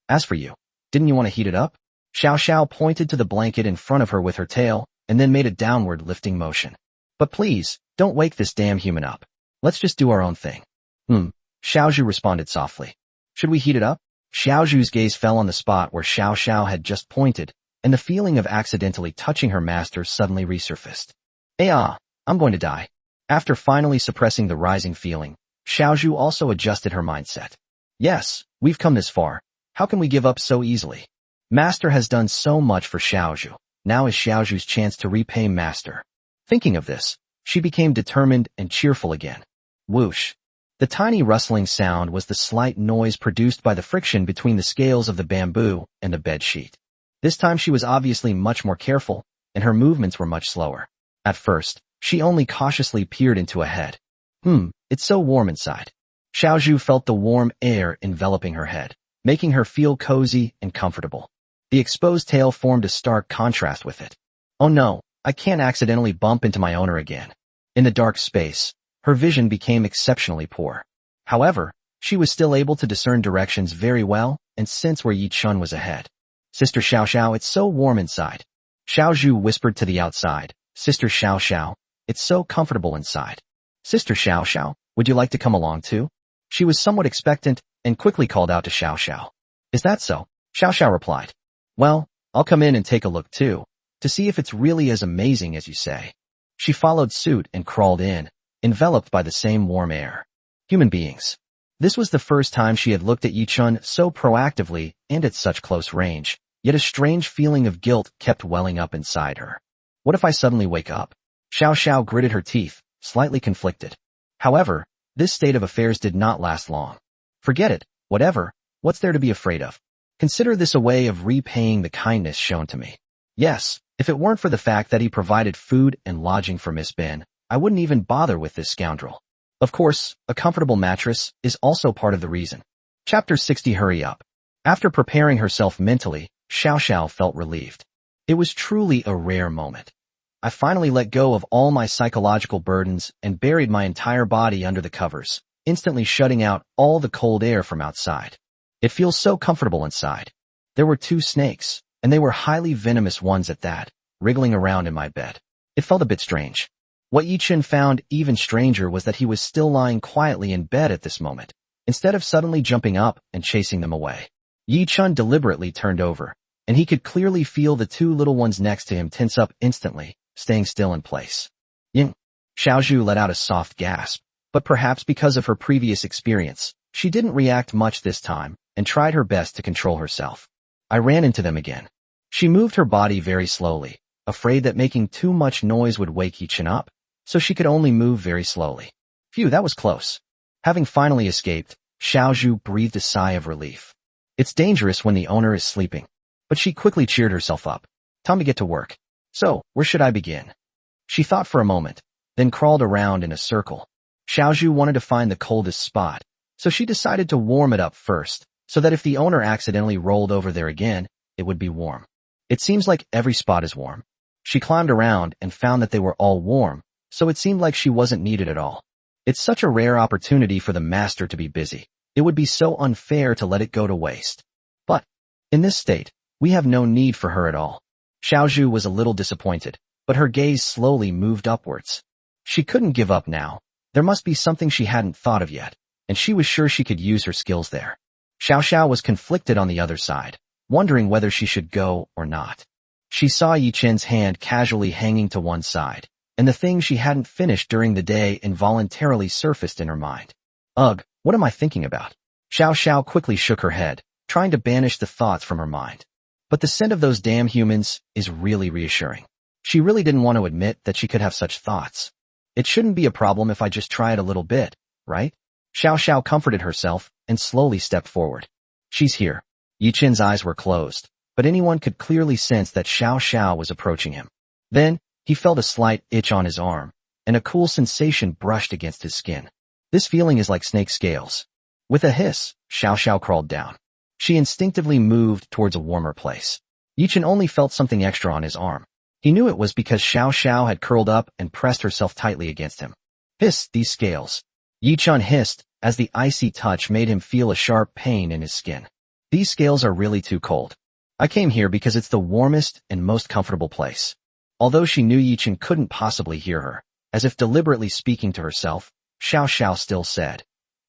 As for you, didn't you want to heat it up? Xiao Sha pointed to the blanket in front of her with her tail, and then made a downward lifting motion. But please, don't wake this damn human up. Let's just do our own thing. Xiaozhu responded softly. Should we heat it up? Xiaozhu's gaze fell on the spot where Xiao Sha had just pointed, and the feeling of accidentally touching her master suddenly resurfaced. I'm going to die. After finally suppressing the rising feeling, Xiaozhu also adjusted her mindset. Yes, we've come this far. How can we give up so easily? Master has done so much for Xiaozhu. Now is Xiaozhu's chance to repay Master. Thinking of this, she became determined and cheerful again. Whoosh. The tiny rustling sound was the slight noise produced by the friction between the scales of the bamboo and the bed sheet. This time she was obviously much more careful, and her movements were much slower. At first, she only cautiously peered into a head. It's so warm inside. Xiaozhu felt the warm air enveloping her head, making her feel cozy and comfortable. The exposed tail formed a stark contrast with it. Oh no, I can't accidentally bump into my owner again. In the dark space, her vision became exceptionally poor. However, she was still able to discern directions very well and sense where Yi Chun was ahead. Sister Xiao Xiao, it's so warm inside. Xiaozhu whispered to the outside. Sister Xiao Xiao, it's so comfortable inside. Sister Xiao Xiao, would you like to come along too? She was somewhat expectant and quickly called out to Xiao Xiao. Is that so? Xiao Xiao replied. Well, I'll come in and take a look too, to see if it's really as amazing as you say. She followed suit and crawled in, enveloped by the same warm air. Human beings. This was the first time she had looked at Yi Chun so proactively and at such close range, yet a strange feeling of guilt kept welling up inside her. What if I suddenly wake up? Xiao Xiao gritted her teeth, slightly conflicted. However, this state of affairs did not last long. Forget it, whatever, what's there to be afraid of? Consider this a way of repaying the kindness shown to me. Yes, if it weren't for the fact that he provided food and lodging for Miss Bin, I wouldn't even bother with this scoundrel. Of course, a comfortable mattress is also part of the reason. Chapter 60. Hurry up. After preparing herself mentally, Xiao Xiao felt relieved. It was truly a rare moment. I finally let go of all my psychological burdens and buried my entire body under the covers, instantly shutting out all the cold air from outside. It feels so comfortable inside. There were 2 snakes, and they were highly venomous ones at that, wriggling around in my bed. It felt a bit strange. What Yi Chun found even stranger was that he was still lying quietly in bed at this moment, instead of suddenly jumping up and chasing them away. Yi Chun deliberately turned over, and he could clearly feel the 2 little ones next to him tense up instantly, staying still in place. Ying. Xiaozhu let out a soft gasp, but perhaps because of her previous experience, she didn't react much this time and tried her best to control herself. I ran into them again. She moved her body very slowly, afraid that making too much noise would wake Yi Chun up, so she could only move very slowly. Phew, that was close. Having finally escaped, Xiaozhu breathed a sigh of relief. It's dangerous when the owner is sleeping. But she quickly cheered herself up. Time to get to work. So, where should I begin? She thought for a moment, then crawled around in a circle. Xiaozhu wanted to find the coldest spot, so she decided to warm it up first, so that if the owner accidentally rolled over there again, it would be warm. It seems like every spot is warm. She climbed around and found that they were all warm, so it seemed like she wasn't needed at all. It's such a rare opportunity for the master to be busy. It would be so unfair to let it go to waste. But, in this state, we have no need for her at all. Xiaozhu was a little disappointed, but her gaze slowly moved upwards. She couldn't give up now. There must be something she hadn't thought of yet, and she was sure she could use her skills there. Xiao Xiao was conflicted on the other side, wondering whether she should go or not. She saw Yi Chen's hand casually hanging to one side, and the things she hadn't finished during the day involuntarily surfaced in her mind. Ugh, what am I thinking about? Xiao Xiao quickly shook her head, trying to banish the thoughts from her mind. But the scent of those damn humans is really reassuring. She really didn't want to admit that she could have such thoughts. It shouldn't be a problem if I just try it a little bit, right? Xiao Xiao comforted herself and slowly stepped forward. She's here. Yi Qin's eyes were closed, but anyone could clearly sense that Xiao Xiao was approaching him. Then, he felt a slight itch on his arm, and a cool sensation brushed against his skin. This feeling is like snake scales. With a hiss, Xiao Xiao crawled down. She instinctively moved towards a warmer place. Yi Qin only felt something extra on his arm. He knew it was because Xiao Xiao had curled up and pressed herself tightly against him. Hiss, these scales. Yi Qin hissed, as the icy touch made him feel a sharp pain in his skin. These scales are really too cold. I came here because it's the warmest and most comfortable place. Although she knew Yi Qin couldn't possibly hear her, as if deliberately speaking to herself, Xiao Xiao still said,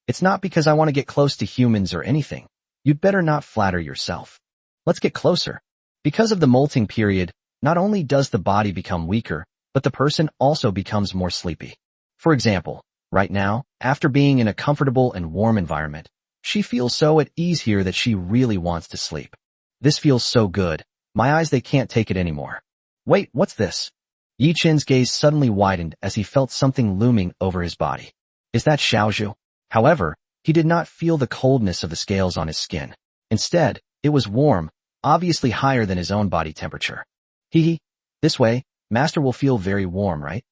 "It's not because I want to get close to humans or anything. You'd better not flatter yourself. Let's get closer." Because of the molting period, not only does the body become weaker, but the person also becomes more sleepy. For example, right now, after being in a comfortable and warm environment, she feels so at ease here that she really wants to sleep. This feels so good. My eyes, they can't take it anymore. Wait, what's this? Yi Qin's gaze suddenly widened as he felt something looming over his body. Is that Xiaozhu? However, he did not feel the coldness of the scales on his skin. Instead, it was warm, obviously higher than his own body temperature. Hee. This way, Master will feel very warm, right?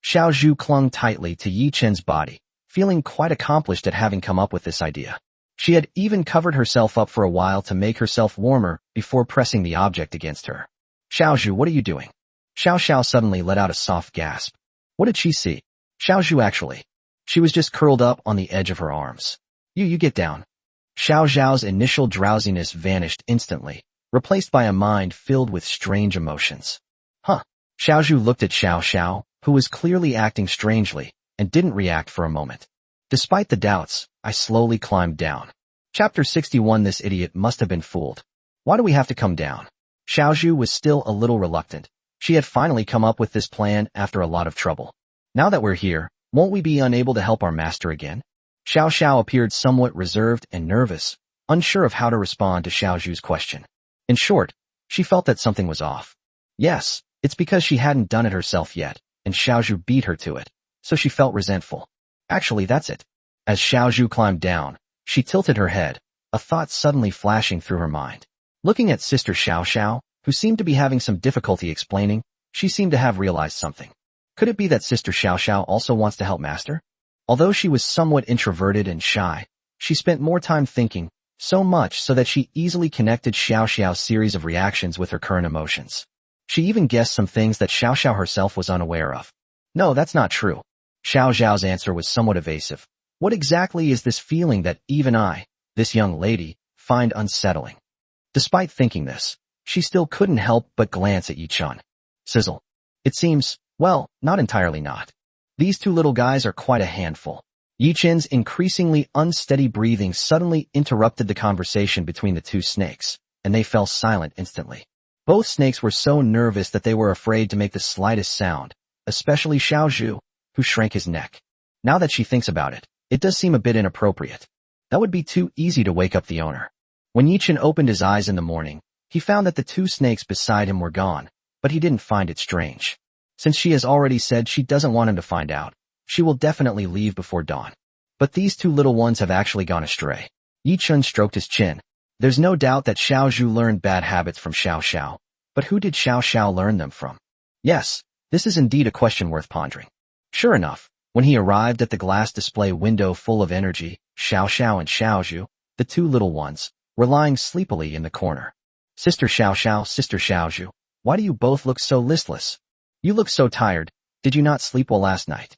Xiaozhu clung tightly to Yi Qin's body, feeling quite accomplished at having come up with this idea. She had even covered herself up for a while to make herself warmer before pressing the object against her. Xiaozhu, what are you doing? Xiao Xiao suddenly let out a soft gasp. What did she see? Xiaozhu actually. She was just curled up on the edge of her arms. You get down. Xiao Xiao's initial drowsiness vanished instantly, replaced by a mind filled with strange emotions. Huh. Xiaozhu looked at Xiao Xiao, who was clearly acting strangely, and didn't react for a moment. Despite the doubts, I slowly climbed down. Chapter 61. This idiot must have been fooled. Why do we have to come down? Xiaozhu was still a little reluctant. She had finally come up with this plan after a lot of trouble. Now that we're here, won't we be unable to help our master again? Xiao Xiao appeared somewhat reserved and nervous, unsure of how to respond to Xiaozhu's question. In short, she felt that something was off. Yes, it's because she hadn't done it herself yet, and Xiaozhu beat her to it, so she felt resentful. Actually, that's it. As Xiaozhu climbed down, she tilted her head, a thought suddenly flashing through her mind. Looking at Sister Xiao Xiao, who seemed to be having some difficulty explaining, she seemed to have realized something. Could it be that Sister Xiao Xiao also wants to help Master? Although she was somewhat introverted and shy, she spent more time thinking, so much so that she easily connected Xiao Xiao's series of reactions with her current emotions. She even guessed some things that Xiao Xiao herself was unaware of. No, that's not true. Xiao Xiao's answer was somewhat evasive. What exactly is this feeling that even I, this young lady, find unsettling? Despite thinking this, she still couldn't help but glance at Yi Qin. Sizzle. It seems, well, not entirely not. These two little guys are quite a handful. Yi Qin's increasingly unsteady breathing suddenly interrupted the conversation between the two snakes, and they fell silent instantly. Both snakes were so nervous that they were afraid to make the slightest sound, especially Xiaozhu, who shrank his neck. Now that she thinks about it, it does seem a bit inappropriate. That would be too easy to wake up the owner. When Yi Qin opened his eyes in the morning, he found that the two snakes beside him were gone, but he didn't find it strange. Since she has already said she doesn't want him to find out, she will definitely leave before dawn. But these two little ones have actually gone astray. Yi Qin stroked his chin. There's no doubt that Xiaozhu learned bad habits from Xiao Xiao, but who did Xiao Xiao learn them from? Yes, this is indeed a question worth pondering. Sure enough, when he arrived at the glass display window full of energy, Xiao Xiao and Xiaozhu, the two little ones, were lying sleepily in the corner. Sister Xiao Xiao, Sister Xiaozhu, why do you both look so listless? You look so tired. Did you not sleep well last night?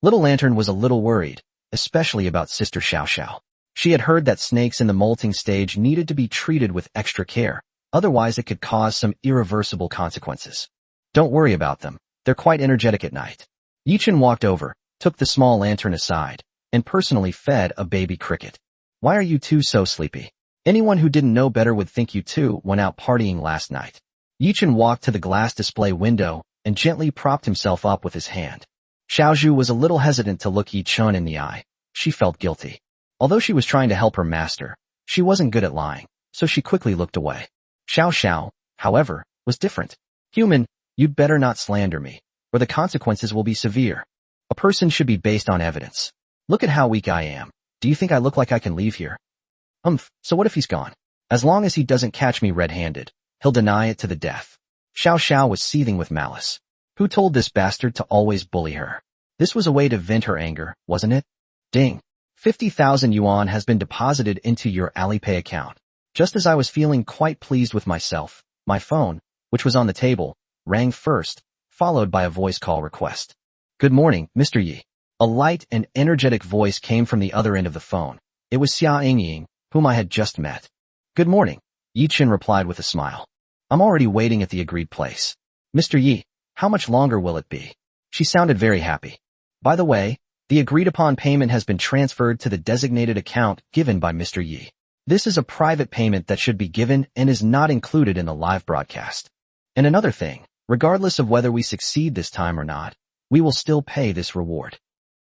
Little Lantern was a little worried, especially about Sister Xiao Xiao. She had heard that snakes in the molting stage needed to be treated with extra care, otherwise it could cause some irreversible consequences. Don't worry about them, they're quite energetic at night. Yi Qin walked over, took the small lantern aside, and personally fed a baby cricket. Why are you two so sleepy? Anyone who didn't know better would think you two went out partying last night. Yi Qin walked to the glass display window and gently propped himself up with his hand. Xiaozhu was a little hesitant to look Yi Chun in the eye. She felt guilty. Although she was trying to help her master, she wasn't good at lying, so she quickly looked away. Xiao Sha, however, was different. Human, you'd better not slander me, or the consequences will be severe. A person should be based on evidence. Look at how weak I am. Do you think I look like I can leave here? So what if he's gone? As long as he doesn't catch me red-handed, he'll deny it to the death. Xiao Sha was seething with malice. Who told this bastard to always bully her? This was a way to vent her anger, wasn't it? Ding. 50,000 yuan has been deposited into your Alipay account. Just as I was feeling quite pleased with myself, my phone, which was on the table, rang first, followed by a voice call request. Good morning, Mr. Yi. A light and energetic voice came from the other end of the phone. It was Xia Ying, whom I had just met. Good morning, Yi Chen replied with a smile. I'm already waiting at the agreed place. Mr. Yi, how much longer will it be? She sounded very happy. By the way, the agreed-upon payment has been transferred to the designated account given by Mr. Yi. This is a private payment that should be given and is not included in the live broadcast. And another thing, regardless of whether we succeed this time or not, we will still pay this reward.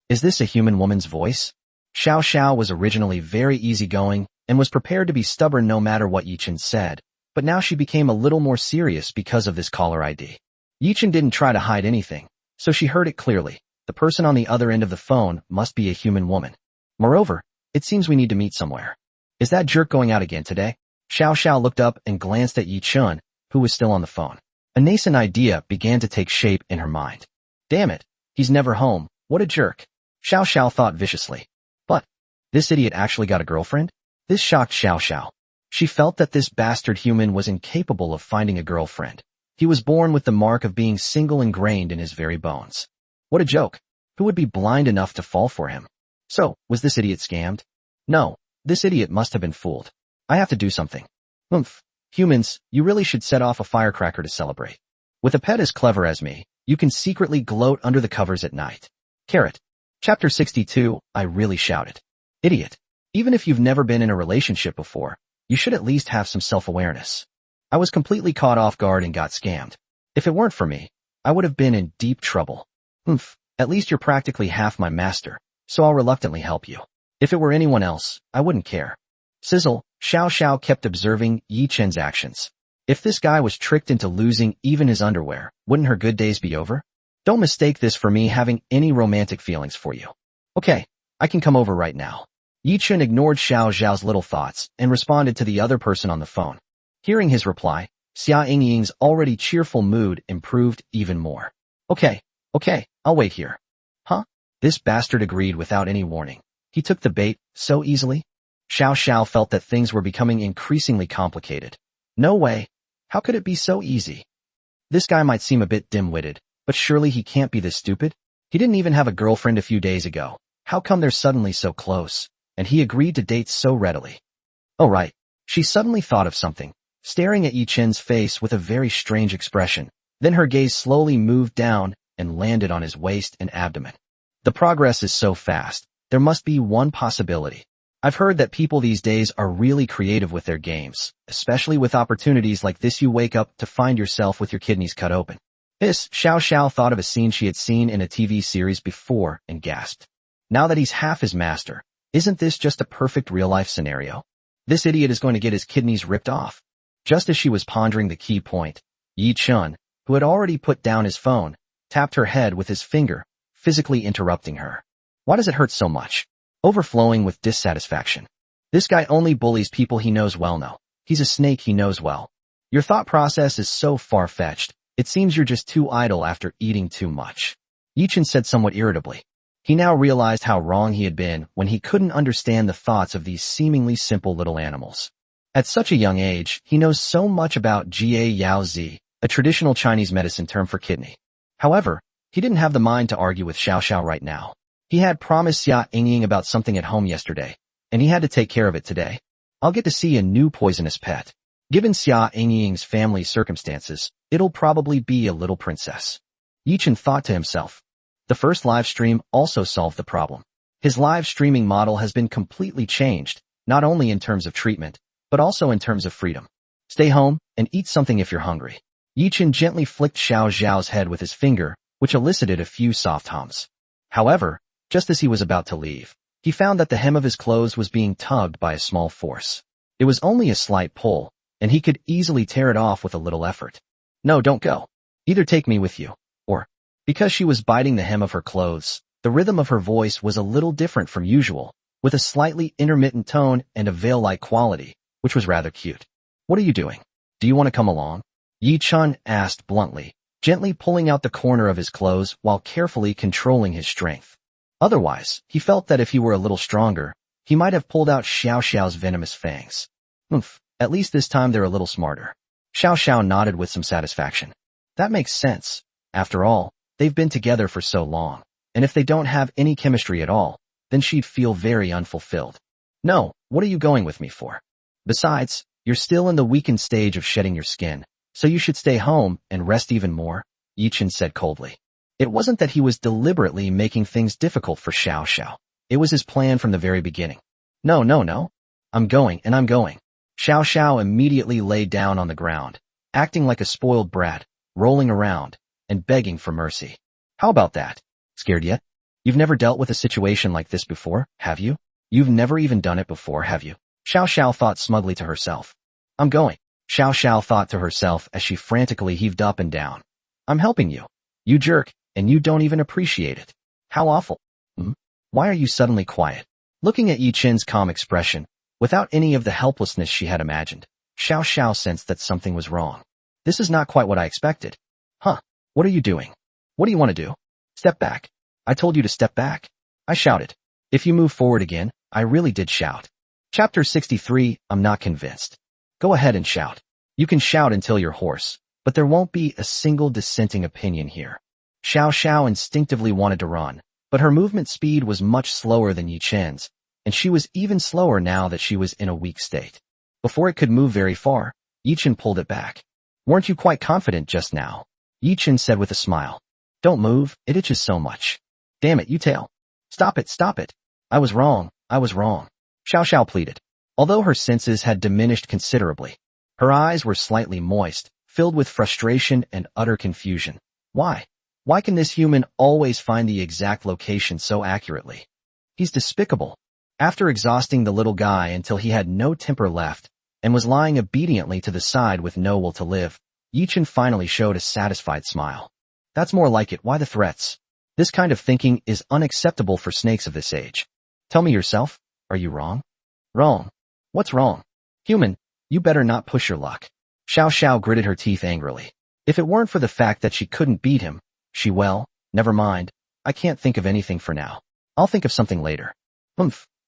Is this a human woman's voice? Xiao Sha was originally very easygoing and was prepared to be stubborn no matter what Yi Chen said, but now she became a little more serious because of this caller ID. Yi Chen didn't try to hide anything, so she heard it clearly. The person on the other end of the phone must be a human woman. Moreover, it seems we need to meet somewhere. Is that jerk going out again today? Xiao Sha looked up and glanced at Yi Chun, who was still on the phone. A nascent idea began to take shape in her mind. Damn it, he's never home. What a jerk. Xiao Sha thought viciously. But, this idiot actually got a girlfriend? This shocked Xiao Sha. She felt that this bastard human was incapable of finding a girlfriend. He was born with the mark of being single ingrained in his very bones. What a joke. Who would be blind enough to fall for him? So, was this idiot scammed? No, this idiot must have been fooled. I have to do something. Humans, you really should set off a firecracker to celebrate. With a pet as clever as me, you can secretly gloat under the covers at night. Carrot. Chapter 62, I really shouted. Idiot. Even if you've never been in a relationship before, you should at least have some self-awareness. I was completely caught off guard and got scammed. If it weren't for me, I would have been in deep trouble. At least you're practically half my master, so I'll reluctantly help you. If it were anyone else, I wouldn't care. Sizzle, Xiao Sha kept observing Yi Chen's actions. If this guy was tricked into losing even his underwear, wouldn't her good days be over? Don't mistake this for me having any romantic feelings for you. Okay, I can come over right now. Yi Chen ignored Xiao Zhao's little thoughts and responded to the other person on the phone. Hearing his reply, Xia Yingying's already cheerful mood improved even more. Okay, I'll wait here. Huh? This bastard agreed without any warning. He took the bait so easily. Xiao Sha felt that things were becoming increasingly complicated. No way. How could it be so easy? This guy might seem a bit dim-witted, but surely he can't be this stupid? He didn't even have a girlfriend a few days ago. How come they're suddenly so close? And he agreed to date so readily. Oh right. She suddenly thought of something, staring at Yi Chen's face with a very strange expression. Then her gaze slowly moved down and landed on his waist and abdomen. The progress is so fast. There must be one possibility. I've heard that people these days are really creative with their games, especially with opportunities like this. You wake up to find yourself with your kidneys cut open. Xiao Sha thought of a scene she had seen in a TV series before and gasped. Now that he's half his master, isn't this just a perfect real-life scenario? This idiot is going to get his kidneys ripped off. Just as she was pondering the key point, Yi Chun, who had already put down his phone, tapped her head with his finger, physically interrupting her. Why does it hurt so much? Overflowing with dissatisfaction. This guy only bullies people he knows well. No, he's a snake he knows well. Your thought process is so far-fetched, it seems you're just too idle after eating too much. Yi Chen said somewhat irritably. He now realized how wrong he had been when he couldn't understand the thoughts of these seemingly simple little animals. At such a young age, he knows so much about Jie Yao Zi, a traditional Chinese medicine term for kidney. However, he didn't have the mind to argue with Xiao Sha right now. He had promised Xia Yingying about something at home yesterday, and he had to take care of it today. I'll get to see a new poisonous pet. Given Xia Yingying's family circumstances, it'll probably be a little princess. Yi Chen thought to himself. The first live stream also solved the problem. His live streaming model has been completely changed, not only in terms of treatment, but also in terms of freedom. Stay home and eat something if you're hungry. Yi Chen gently flicked Xiao Zhao's head with his finger, which elicited a few soft hums. However, just as he was about to leave, he found that the hem of his clothes was being tugged by a small force. It was only a slight pull, and he could easily tear it off with a little effort. No, don't go. Either take me with you, or... Because she was biting the hem of her clothes, the rhythm of her voice was a little different from usual, with a slightly intermittent tone and a veil-like quality, which was rather cute. What are you doing? Do you want to come along? Yi Chen asked bluntly, gently pulling out the corner of his clothes while carefully controlling his strength. Otherwise, he felt that if he were a little stronger, he might have pulled out Xiao Shao's venomous fangs. At least this time they're a little smarter. Xiao Shao nodded with some satisfaction. That makes sense. After all, they've been together for so long, and if they don't have any chemistry at all, then she'd feel very unfulfilled. No, what are you going with me for? Besides, you're still in the weakened stage of shedding your skin, so you should stay home and rest even more, Yi Chen said coldly. It wasn't that he was deliberately making things difficult for Xiao Shao. It was his plan from the very beginning. No. I'm going, and I'm going. Xiao Shao immediately lay down on the ground, acting like a spoiled brat, rolling around, and begging for mercy. How about that? Scared yet? You've never dealt with a situation like this before, have you? You've never even done it before, have you? Xiao Shao thought smugly to herself. I'm going. Xiao Shao thought to herself as she frantically heaved up and down. I'm helping you. You jerk, and you don't even appreciate it. How awful. Why are you suddenly quiet? Looking at Yi Chen's calm expression, without any of the helplessness she had imagined, Xiao Shao sensed that something was wrong. This is not quite what I expected. Huh? What are you doing? What do you want to do? Step back. I told you to step back. I shouted. If you move forward again, I really did shout. Chapter 63, I'm not convinced. Go ahead and shout. You can shout until you're hoarse, but there won't be a single dissenting opinion here. Xiao Shao instinctively wanted to run, but her movement speed was much slower than Yi Chen's, and she was even slower now that she was in a weak state. Before it could move very far, Yi Chen pulled it back. Weren't you quite confident just now? Yi Chen said with a smile. Don't move, it itches so much. Damn it, you tail. Stop it. I was wrong. Xiao Shao pleaded. Although her senses had diminished considerably, her eyes were slightly moist, filled with frustration and utter confusion. Why? Why can this human always find the exact location so accurately? He's despicable. After exhausting the little guy until he had no temper left, and was lying obediently to the side with no will to live, Yi Chen finally showed a satisfied smile. That's more like it. Why the threats? This kind of thinking is unacceptable for snakes of this age. Tell me yourself, are you wrong? Wrong. What's wrong? Human, you better not push your luck. Xiao Shao gritted her teeth angrily. If it weren't for the fact that she couldn't beat him, never mind. I can't think of anything for now. I'll think of something later.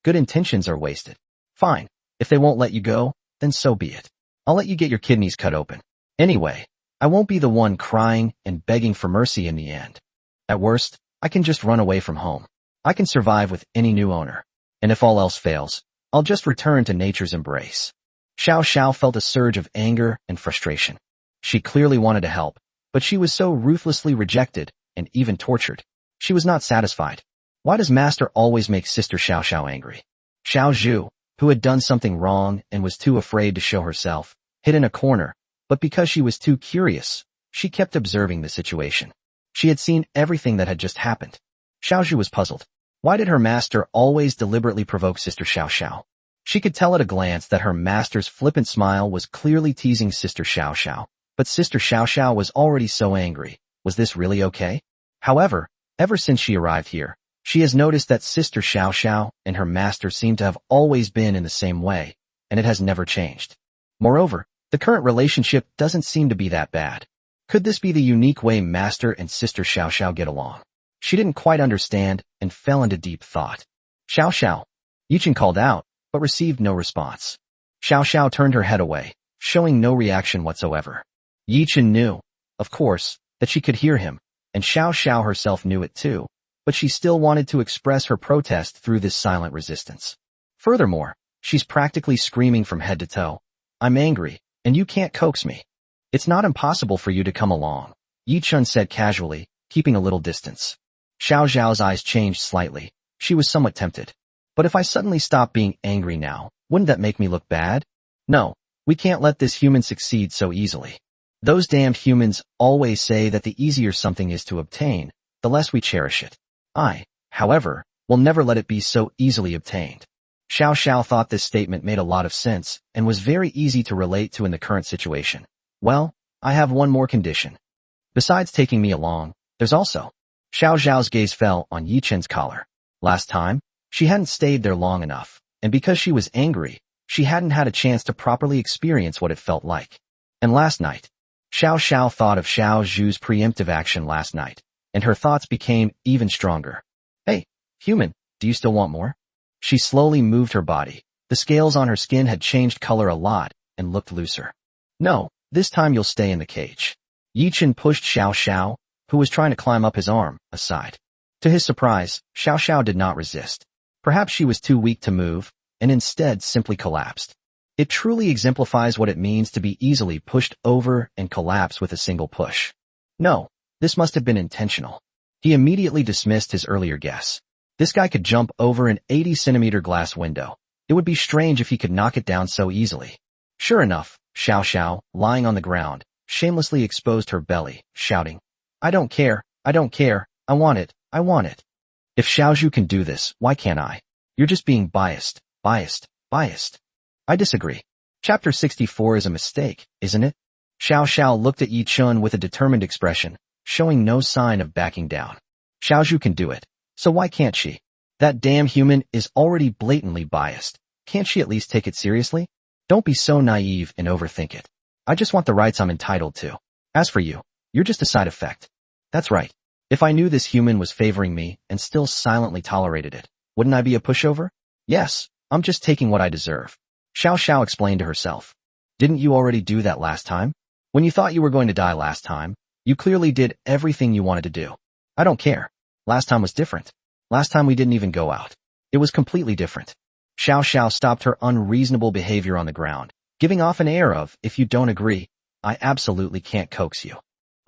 Good intentions are wasted. Fine. If they won't let you go, then so be it. I'll let you get your kidneys cut open. Anyway, I won't be the one crying and begging for mercy in the end. At worst, I can just run away from home. I can survive with any new owner. And if all else fails, I'll just return to nature's embrace. Xiao Shao felt a surge of anger and frustration. She clearly wanted to help, but she was so ruthlessly rejected and even tortured. She was not satisfied. Why does Master always make Sister Xiao Shao angry? Xiao Zhu, who had done something wrong and was too afraid to show herself, hid in a corner, but because she was too curious, she kept observing the situation. She had seen everything that had just happened. Xiao Zhu was puzzled. Why did her master always deliberately provoke Sister Xiao Shao? She could tell at a glance that her master's flippant smile was clearly teasing Sister Xiao Shao, but Sister Xiao Shao was already so angry. Was this really okay? However, ever since she arrived here, she has noticed that Sister Xiao Shao and her master seem to have always been in the same way, and it has never changed. Moreover, the current relationship doesn't seem to be that bad. Could this be the unique way Master and Sister Xiao Shao get along? She didn't quite understand and fell into deep thought. Xiao Shao. Yi Chen called out, but received no response. Xiao Shao turned her head away, showing no reaction whatsoever. Yi Chen knew, of course, that she could hear him, and Xiao Shao herself knew it too, but she still wanted to express her protest through this silent resistance. Furthermore, she's practically screaming from head to toe. I'm angry, and you can't coax me. It's not impossible for you to come along, Yi Chen said casually, keeping a little distance. Xiao Zhao's eyes changed slightly. She was somewhat tempted. But if I suddenly stop being angry now, wouldn't that make me look bad? No, we can't let this human succeed so easily. Those damned humans always say that the easier something is to obtain, the less we cherish it. I, however, will never let it be so easily obtained. Xiao Sha thought this statement made a lot of sense and was very easy to relate to in the current situation. Well, I have one more condition. Besides taking me along, there's also... Xiao Zhao's gaze fell on Yi Chen's collar. Last time, she hadn't stayed there long enough, and because she was angry, she hadn't had a chance to properly experience what it felt like. And last night, Xiao Sha thought of Xiao Zhu's preemptive action last night, and her thoughts became even stronger. Hey, human, do you still want more? She slowly moved her body. The scales on her skin had changed color a lot and looked looser. No, this time you'll stay in the cage. Yi Chen pushed Xiao Sha, who was trying to climb up his arm, aside. To his surprise, Xiao Sha did not resist. Perhaps she was too weak to move, and instead simply collapsed. It truly exemplifies what it means to be easily pushed over and collapse with a single push. No, this must have been intentional. He immediately dismissed his earlier guess. This guy could jump over an 80-centimeter glass window. It would be strange if he could knock it down so easily. Sure enough, Xiao Sha, lying on the ground, shamelessly exposed her belly, shouting, I don't care, I don't care, I want it, I want it. If Xiaozhu can do this, why can't I? You're just being biased, biased, biased. I disagree. Chapter 64 is a mistake, isn't it? Xiao Sha looked at Yi Chun with a determined expression, showing no sign of backing down. Xiaozhu can do it, so why can't she? That damn human is already blatantly biased. Can't she at least take it seriously? Don't be so naive and overthink it. I just want the rights I'm entitled to. As for you, you're just a side effect. That's right. If I knew this human was favoring me and still silently tolerated it, wouldn't I be a pushover? Yes, I'm just taking what I deserve. Xiao Xiao explained to herself. Didn't you already do that last time? When you thought you were going to die last time, you clearly did everything you wanted to do. I don't care. Last time was different. Last time we didn't even go out. It was completely different. Xiao Xiao stopped her unreasonable behavior on the ground, giving off an air of, if you don't agree, I absolutely can't coax you.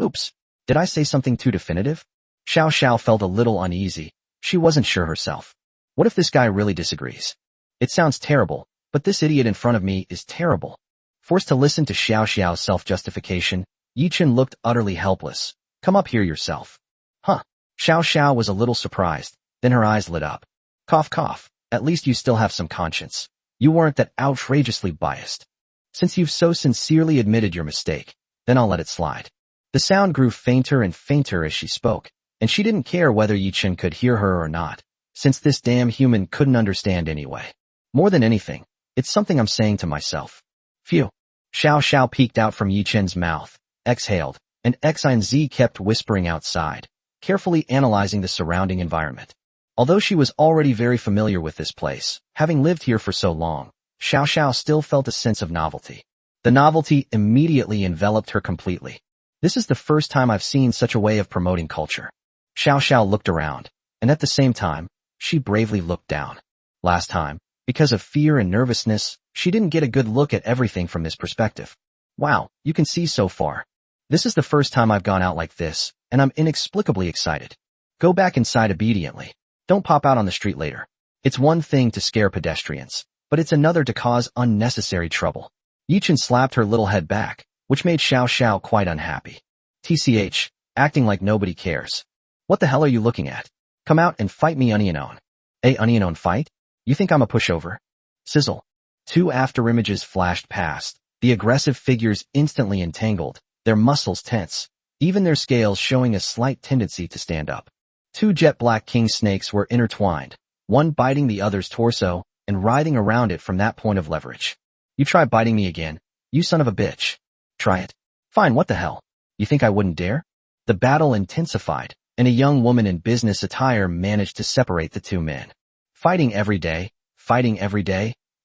Oops, did I say something too definitive? Xiao Xiao felt a little uneasy. She wasn't sure herself. What if this guy really disagrees? It sounds terrible, but this idiot in front of me is terrible. Forced to listen to Xiao Xiao's self-justification, Yi Chen looked utterly helpless. Come up here yourself. Huh. Xiao Xiao was a little surprised, then her eyes lit up. Cough cough, at least you still have some conscience. You weren't that outrageously biased. Since you've so sincerely admitted your mistake, then I'll let it slide. The sound grew fainter and fainter as she spoke, and she didn't care whether Yi Chen could hear her or not, since this damn human couldn't understand anyway. More than anything, it's something I'm saying to myself. Phew. Xiao Xiao peeked out from Yi Chen's mouth, exhaled, and X and Z kept whispering outside, carefully analyzing the surrounding environment. Although she was already very familiar with this place, having lived here for so long, Xiao Xiao still felt a sense of novelty. The novelty immediately enveloped her completely. This is the first time I've seen such a way of promoting culture. Xiao Xiao looked around, and at the same time, she bravely looked down. Last time, because of fear and nervousness, she didn't get a good look at everything from this perspective. Wow, you can see so far. This is the first time I've gone out like this, and I'm inexplicably excited. Go back inside obediently. Don't pop out on the street later. It's one thing to scare pedestrians, but it's another to cause unnecessary trouble. Yi Chen slapped her little head back, which made Xiao Xiao quite unhappy. TCH, acting like nobody cares. What the hell are you looking at? Come out and fight me Onionon. A Onionon fight? You think I'm a pushover? Sizzle. Two afterimages flashed past, the aggressive figures instantly entangled, their muscles tense, even their scales showing a slight tendency to stand up. Two jet-black king snakes were intertwined, one biting the other's torso and writhing around it from that point of leverage. You try biting me again, you son of a bitch. Try it. Fine, what the hell? You think I wouldn't dare? The battle intensified, and a young woman in business attire managed to separate the two men. Fighting every day,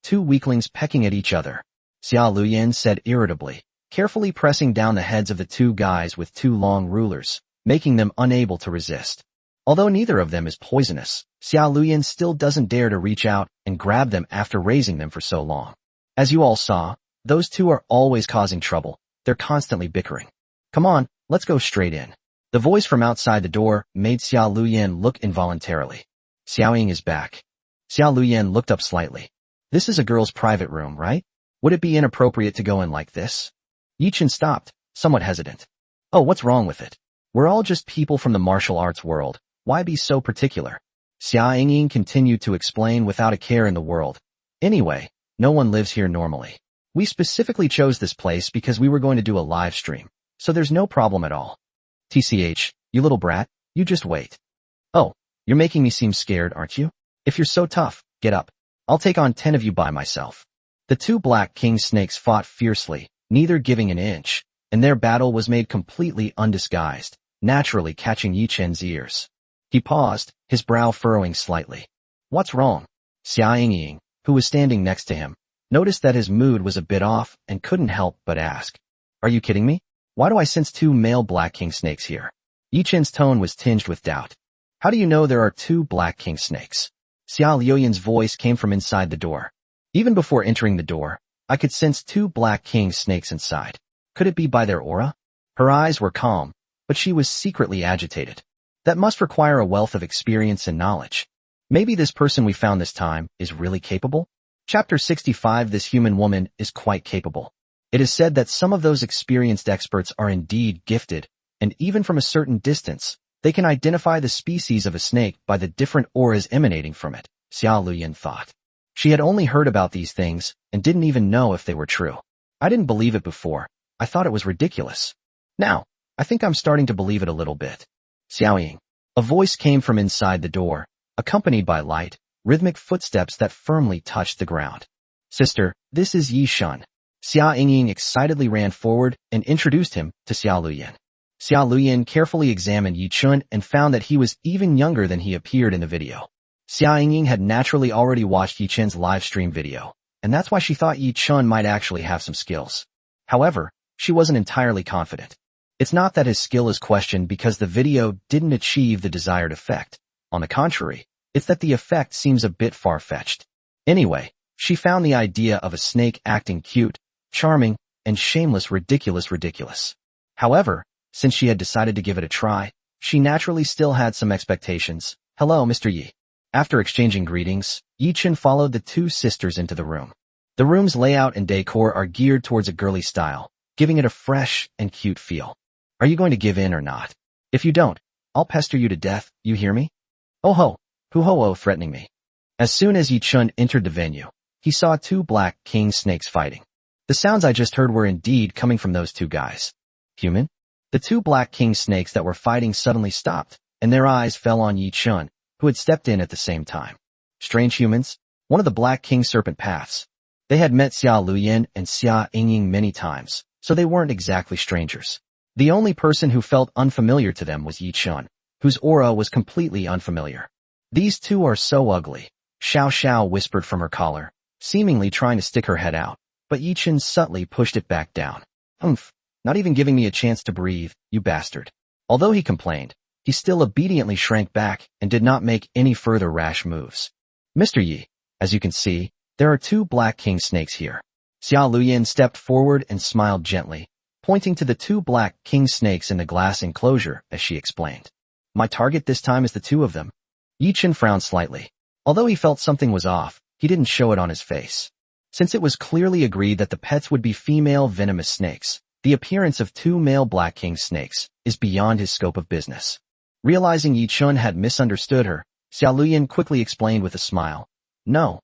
two weaklings pecking at each other. Xia Luyan said irritably, carefully pressing down the heads of the two guys with two long rulers, making them unable to resist. Although neither of them is poisonous, Xia Luyan still doesn't dare to reach out and grab them after raising them for so long. As you all saw, those two are always causing trouble. They're constantly bickering. Come on, let's go straight in. The voice from outside the door made Xia Luyan look involuntarily. Xiaoying is back. Xia Luyan looked up slightly. This is a girl's private room, right? Would it be inappropriate to go in like this? Yi Chen stopped, somewhat hesitant. Oh, what's wrong with it? We're all just people from the martial arts world. Why be so particular? Xia Yingying continued to explain without a care in the world. Anyway, no one lives here normally. We specifically chose this place because we were going to do a live stream, so there's no problem at all. TCH, you little brat, you just wait. Oh, you're making me seem scared, aren't you? If you're so tough, get up. I'll take on 10 of you by myself. The two Black King snakes fought fiercely, neither giving an inch, and their battle was made completely undisguised, naturally catching Yi Chen's ears. He paused, his brow furrowing slightly. What's wrong? Xia Yingying, who was standing next to him, noticed that his mood was a bit off and couldn't help but ask. Are you kidding me? Why do I sense two male Black King snakes here? Yi Chen's tone was tinged with doubt. How do you know there are two Black King snakes? Xia Liuyan's voice came from inside the door. Even before entering the door, I could sense two Black King snakes inside. Could it be by their aura? Her eyes were calm, but she was secretly agitated. That must require a wealth of experience and knowledge. Maybe this person we found this time is really capable? Chapter 65. This human woman is quite capable. It is said that some of those experienced experts are indeed gifted, and even from a certain distance, they can identify the species of a snake by the different auras emanating from it, Xia Liuyan thought. She had only heard about these things and didn't even know if they were true. I didn't believe it before. I thought it was ridiculous. Now, I think I'm starting to believe it a little bit. Xiaoying. A voice came from inside the door, accompanied by light, rhythmic footsteps that firmly touched the ground. Sister, this is Yi Shun. Xia Yingying excitedly ran forward and introduced him to Xia Liuyan. Xia Liuyan carefully examined Yi Chun and found that he was even younger than he appeared in the video. Xia Yingying had naturally already watched Yi Chen's live stream video, and that's why she thought Yi Chun might actually have some skills. However, she wasn't entirely confident. It's not that his skill is questioned because the video didn't achieve the desired effect. On the contrary, it's that the effect seems a bit far-fetched. Anyway, she found the idea of a snake acting cute, charming, and shameless ridiculous. However, since she had decided to give it a try, she naturally still had some expectations. Hello, Mr. Yi. After exchanging greetings, Yi Chen followed the two sisters into the room. The room's layout and decor are geared towards a girly style, giving it a fresh and cute feel. Are you going to give in or not? If you don't, I'll pester you to death, you hear me? Oh ho, hu-ho-oh threatening me. As soon as Yi Chun entered the venue, he saw two Black King snakes fighting. The sounds I just heard were indeed coming from those two guys. Human? The two Black King snakes that were fighting suddenly stopped, and their eyes fell on Yi Chun, who had stepped in at the same time. Strange humans? One of the Black King serpent paths. They had met Xia Liuyan and Xia Yingying many times, so they weren't exactly strangers. The only person who felt unfamiliar to them was Yi Chun, whose aura was completely unfamiliar. These two are so ugly, Shiao Sha whispered from her collar, seemingly trying to stick her head out, but Yi Chun subtly pushed it back down. Humph, not even giving me a chance to breathe, you bastard. Although he complained, he still obediently shrank back and did not make any further rash moves. Mr. Yi, as you can see, there are two Black King snakes here. Xia Liuyan stepped forward and smiled gently, pointing to the two Black King snakes in the glass enclosure as she explained. My target this time is the two of them. Yi Chen frowned slightly. Although he felt something was off, he didn't show it on his face. Since it was clearly agreed that the pets would be female venomous snakes, the appearance of two male Black King snakes is beyond his scope of business. Realizing Yi Chun had misunderstood her, Xia Liuyan quickly explained with a smile. No,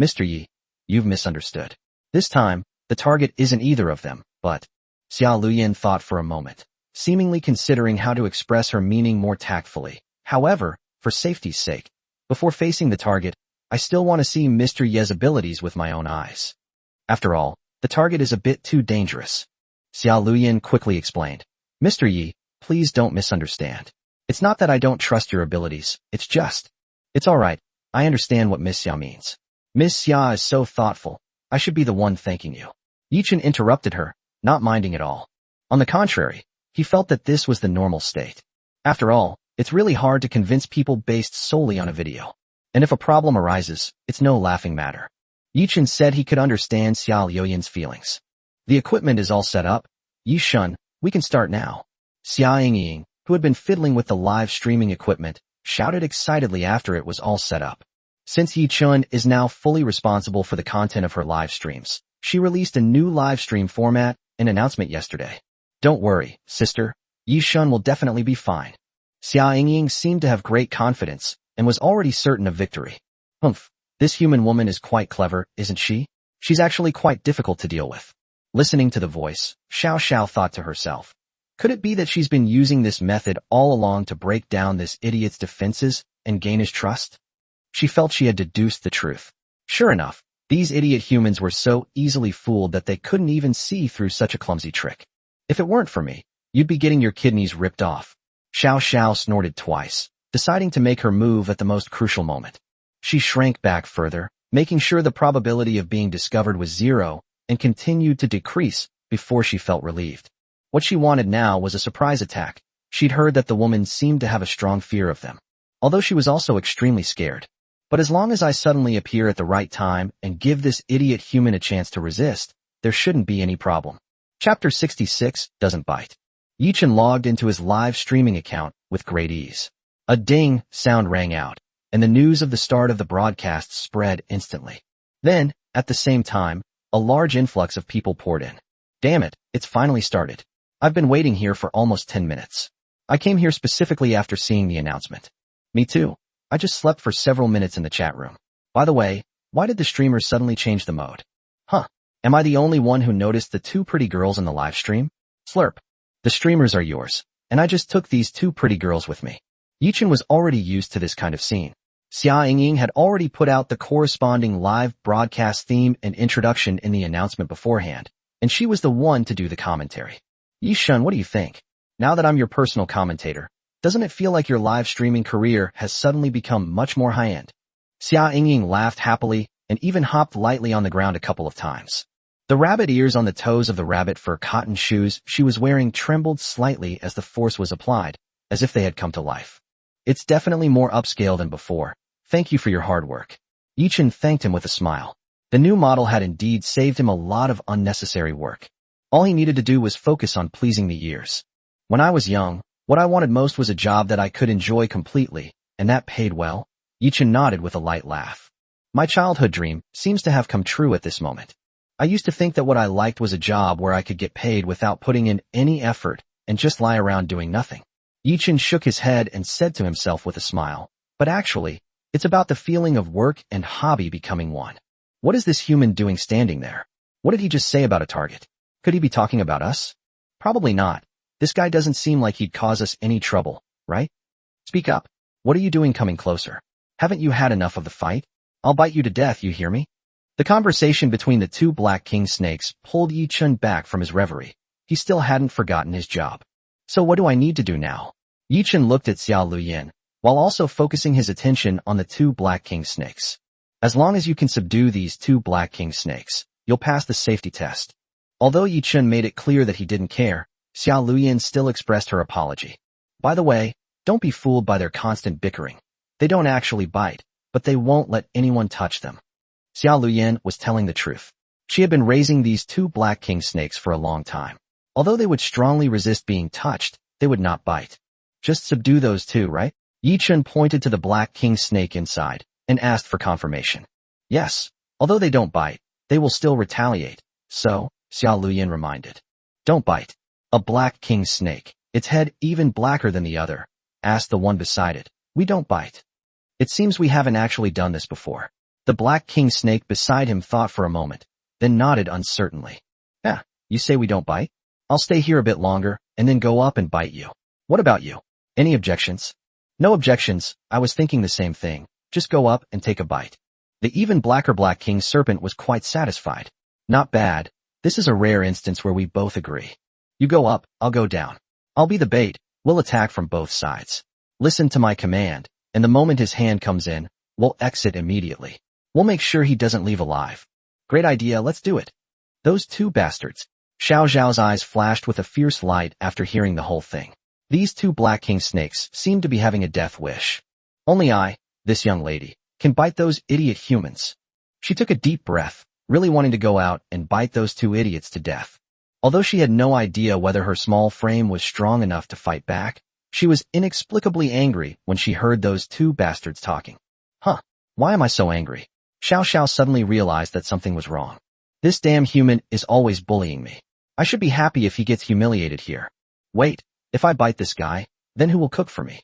Mr. Yi, you've misunderstood. This time, the target isn't either of them, but... Xia Liuyan thought for a moment, seemingly considering how to express her meaning more tactfully. However, for safety's sake, before facing the target, I still want to see Mr. Ye's abilities with my own eyes. After all, the target is a bit too dangerous. Xia Liuyan quickly explained. Mr. Yi, please don't misunderstand. It's not that I don't trust your abilities, it's just... It's alright, I understand what Miss Xia means. Miss Xia is so thoughtful, I should be the one thanking you. Yi Chen interrupted her, not minding at all. On the contrary, he felt that this was the normal state. After all, it's really hard to convince people based solely on a video. And if a problem arises, it's no laughing matter. Yi Chen said he could understand Xia Liuyan's feelings. The equipment is all set up. Yi Shun, we can start now. Xia Yingying, who had been fiddling with the live streaming equipment, shouted excitedly after it was all set up. Since Yi Chun is now fully responsible for the content of her live streams, She released a new live stream format and announcement yesterday. Don't worry, sister. Yi Shun will definitely be fine. Xia Yingying seemed to have great confidence and was already certain of victory. Humph, this human woman is quite clever, isn't she? She's actually quite difficult to deal with. Listening to the voice, Shiao Sha thought to herself. Could it be that she's been using this method all along to break down this idiot's defenses and gain his trust? She felt she had deduced the truth. Sure enough, these idiot humans were so easily fooled that they couldn't even see through such a clumsy trick. If it weren't for me, you'd be getting your kidneys ripped off. Xiao Sha snorted twice, deciding to make her move at the most crucial moment. She shrank back further, making sure the probability of being discovered was 0, and continued to decrease before she felt relieved. What she wanted now was a surprise attack. She'd heard that the woman seemed to have a strong fear of them, although she was also extremely scared. But as long as I suddenly appear at the right time and give this idiot human a chance to resist, there shouldn't be any problem. Chapter 66, Doesn't Bite. Yichen logged into his live streaming account with great ease. A ding sound rang out, and the news of the start of the broadcast spread instantly. Then, at the same time, a large influx of people poured in. Damn it, it's finally started. I've been waiting here for almost 10 minutes. I came here specifically after seeing the announcement. Me too. I just slept for several minutes in the chat room. By the way, why did the streamer suddenly change the mode? Huh. Am I the only one who noticed the 2 pretty girls in the live stream? Slurp. The streamers are yours, and I just took these 2 pretty girls with me. Yichen was already used to this kind of scene. Xia Yingying had already put out the corresponding live broadcast theme and introduction in the announcement beforehand, and she was the one to do the commentary. Yi Shun, what do you think? Now that I'm your personal commentator, doesn't it feel like your live streaming career has suddenly become much more high-end? Xia Yingying laughed happily and even hopped lightly on the ground a couple of times. The rabbit ears on the toes of the rabbit fur cotton shoes she was wearing trembled slightly as the force was applied, as if they had come to life. It's definitely more upscale than before. Thank you for your hard work. Yichen thanked him with a smile. The new model had indeed saved him a lot of unnecessary work. All he needed to do was focus on pleasing the ears. When I was young, what I wanted most was a job that I could enjoy completely, and that paid well. Yichen nodded with a light laugh. My childhood dream seems to have come true at this moment. I used to think that what I liked was a job where I could get paid without putting in any effort and just lie around doing nothing. Yichen shook his head and said to himself with a smile, but actually, it's about the feeling of work and hobby becoming one. What is this human doing standing there? What did he just say about a target? Could he be talking about us? Probably not. This guy doesn't seem like he'd cause us any trouble, right? Speak up. What are you doing coming closer? Haven't you had enough of the fight? I'll bite you to death, you hear me? The conversation between the 2 black king snakes pulled Yichen back from his reverie. He still hadn't forgotten his job. So what do I need to do now? Yichen looked at Xiao Luyin, while also focusing his attention on the 2 black king snakes. As long as you can subdue these 2 black king snakes, you'll pass the safety test. Although Yichen made it clear that he didn't care, Xiao Luyin still expressed her apology. By the way, don't be fooled by their constant bickering. They don't actually bite, but they won't let anyone touch them. Xiao Luyin was telling the truth. She had been raising these 2 black king snakes for a long time. Although they would strongly resist being touched, they would not bite. Just subdue those 2, right? Yichen pointed to the black king snake inside and asked for confirmation. Yes, although they don't bite, they will still retaliate. So, Xiao Luyin reminded. Don't bite. A black king snake, its head even blacker than the other, asked the one beside it. We don't bite. It seems we haven't actually done this before. The black king snake beside him thought for a moment, then nodded uncertainly. Yeah, you say we don't bite? I'll stay here a bit longer, and then go up and bite you. What about you? Any objections? No objections, I was thinking the same thing. Just go up and take a bite. The even blacker black king serpent was quite satisfied. Not bad. This is a rare instance where we both agree. You go up, I'll go down. I'll be the bait, we'll attack from both sides. Listen to my command, and the moment his hand comes in, we'll exit immediately. We'll make sure he doesn't leave alive. Great idea, let's do it. Those 2 bastards. Xiao Zhao's eyes flashed with a fierce light after hearing the whole thing. These 2 black king snakes seemed to be having a death wish. Only I, this young lady, can bite those idiot humans. She took a deep breath, really wanting to go out and bite those 2 idiots to death. Although she had no idea whether her small frame was strong enough to fight back, she was inexplicably angry when she heard those 2 bastards talking. Huh, why am I so angry? Xiao Sha suddenly realized that something was wrong. This damn human is always bullying me. I should be happy if he gets humiliated here. Wait, if I bite this guy, then who will cook for me?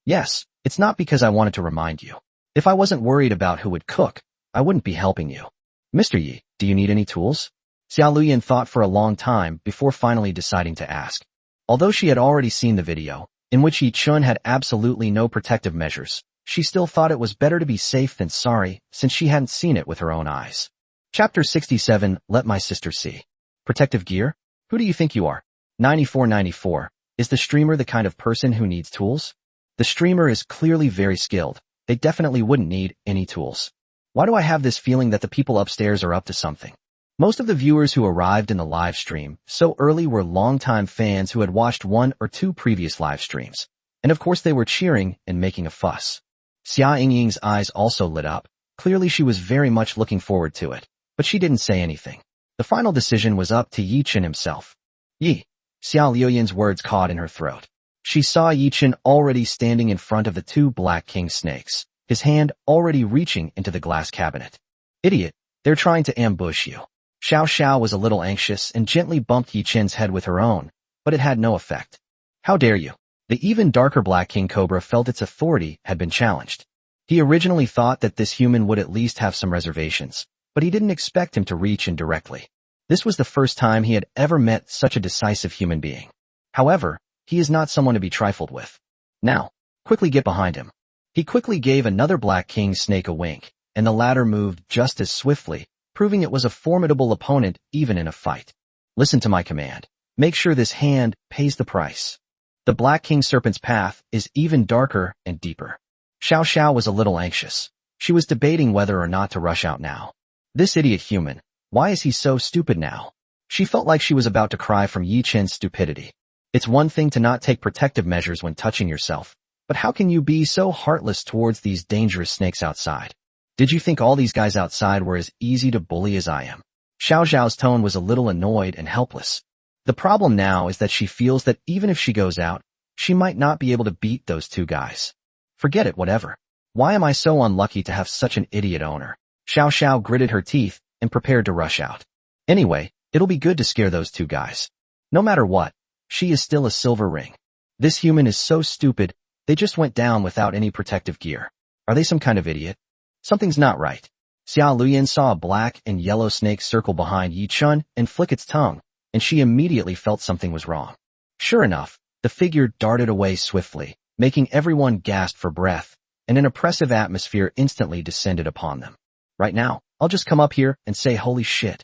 Yes, it's not because I wanted to remind you. If I wasn't worried about who would cook, I wouldn't be helping you. Mr. Yi, do you need any tools? Xiao Luyan thought for a long time before finally deciding to ask. Although she had already seen the video, in which Yi Chun had absolutely no protective measures, she still thought it was better to be safe than sorry since she hadn't seen it with her own eyes. Chapter 67, Let My Sister See. Protective gear? Who do you think you are? 9494. Is the streamer the kind of person who needs tools? The streamer is clearly very skilled. They definitely wouldn't need any tools. Why do I have this feeling that the people upstairs are up to something? Most of the viewers who arrived in the live stream so early were longtime fans who had watched 1 or 2 previous live streams. And of course they were cheering and making a fuss. Xia Yingying's eyes also lit up. Clearly she was very much looking forward to it, but she didn't say anything. The final decision was up to Yi Chen himself. Yi. Xiao Liuyan's words caught in her throat. She saw Yi Chen already standing in front of the 2 black king snakes, his hand already reaching into the glass cabinet. Idiot, they're trying to ambush you. Shiao Sha was a little anxious and gently bumped Yi Chen's head with her own, but it had no effect. How dare you? The even darker black king cobra felt its authority had been challenged. He originally thought that this human would at least have some reservations, but he didn't expect him to reach in directly. This was the first time he had ever met such a decisive human being. However, he is not someone to be trifled with. Now, quickly get behind him. He quickly gave another black king snake a wink, and the latter moved just as swiftly, proving it was a formidable opponent even in a fight. Listen to my command. Make sure this hand pays the price. The black king serpent's path is even darker and deeper. Xiao Sha was a little anxious. She was debating whether or not to rush out now. This idiot human, why is he so stupid now? She felt like she was about to cry from Yi Chen's stupidity. It's one thing to not take protective measures when touching yourself, but how can you be so heartless towards these dangerous snakes outside? Did you think all these guys outside were as easy to bully as I am? Xiao Zhao's tone was a little annoyed and helpless. The problem now is that she feels that even if she goes out, she might not be able to beat those 2 guys. Forget it, whatever. Why am I so unlucky to have such an idiot owner? Xiao Xiao gritted her teeth and prepared to rush out. Anyway, it'll be good to scare those 2 guys. No matter what, she is still a silver ring. This human is so stupid, they just went down without any protective gear. Are they some kind of idiot? Something's not right. Xiao Luyan saw a black and yellow snake circle behind Yi Chun and flick its tongue, and she immediately felt something was wrong. Sure enough, the figure darted away swiftly, making everyone gasp for breath, and an oppressive atmosphere instantly descended upon them. Right now, I'll just come up here and say holy shit.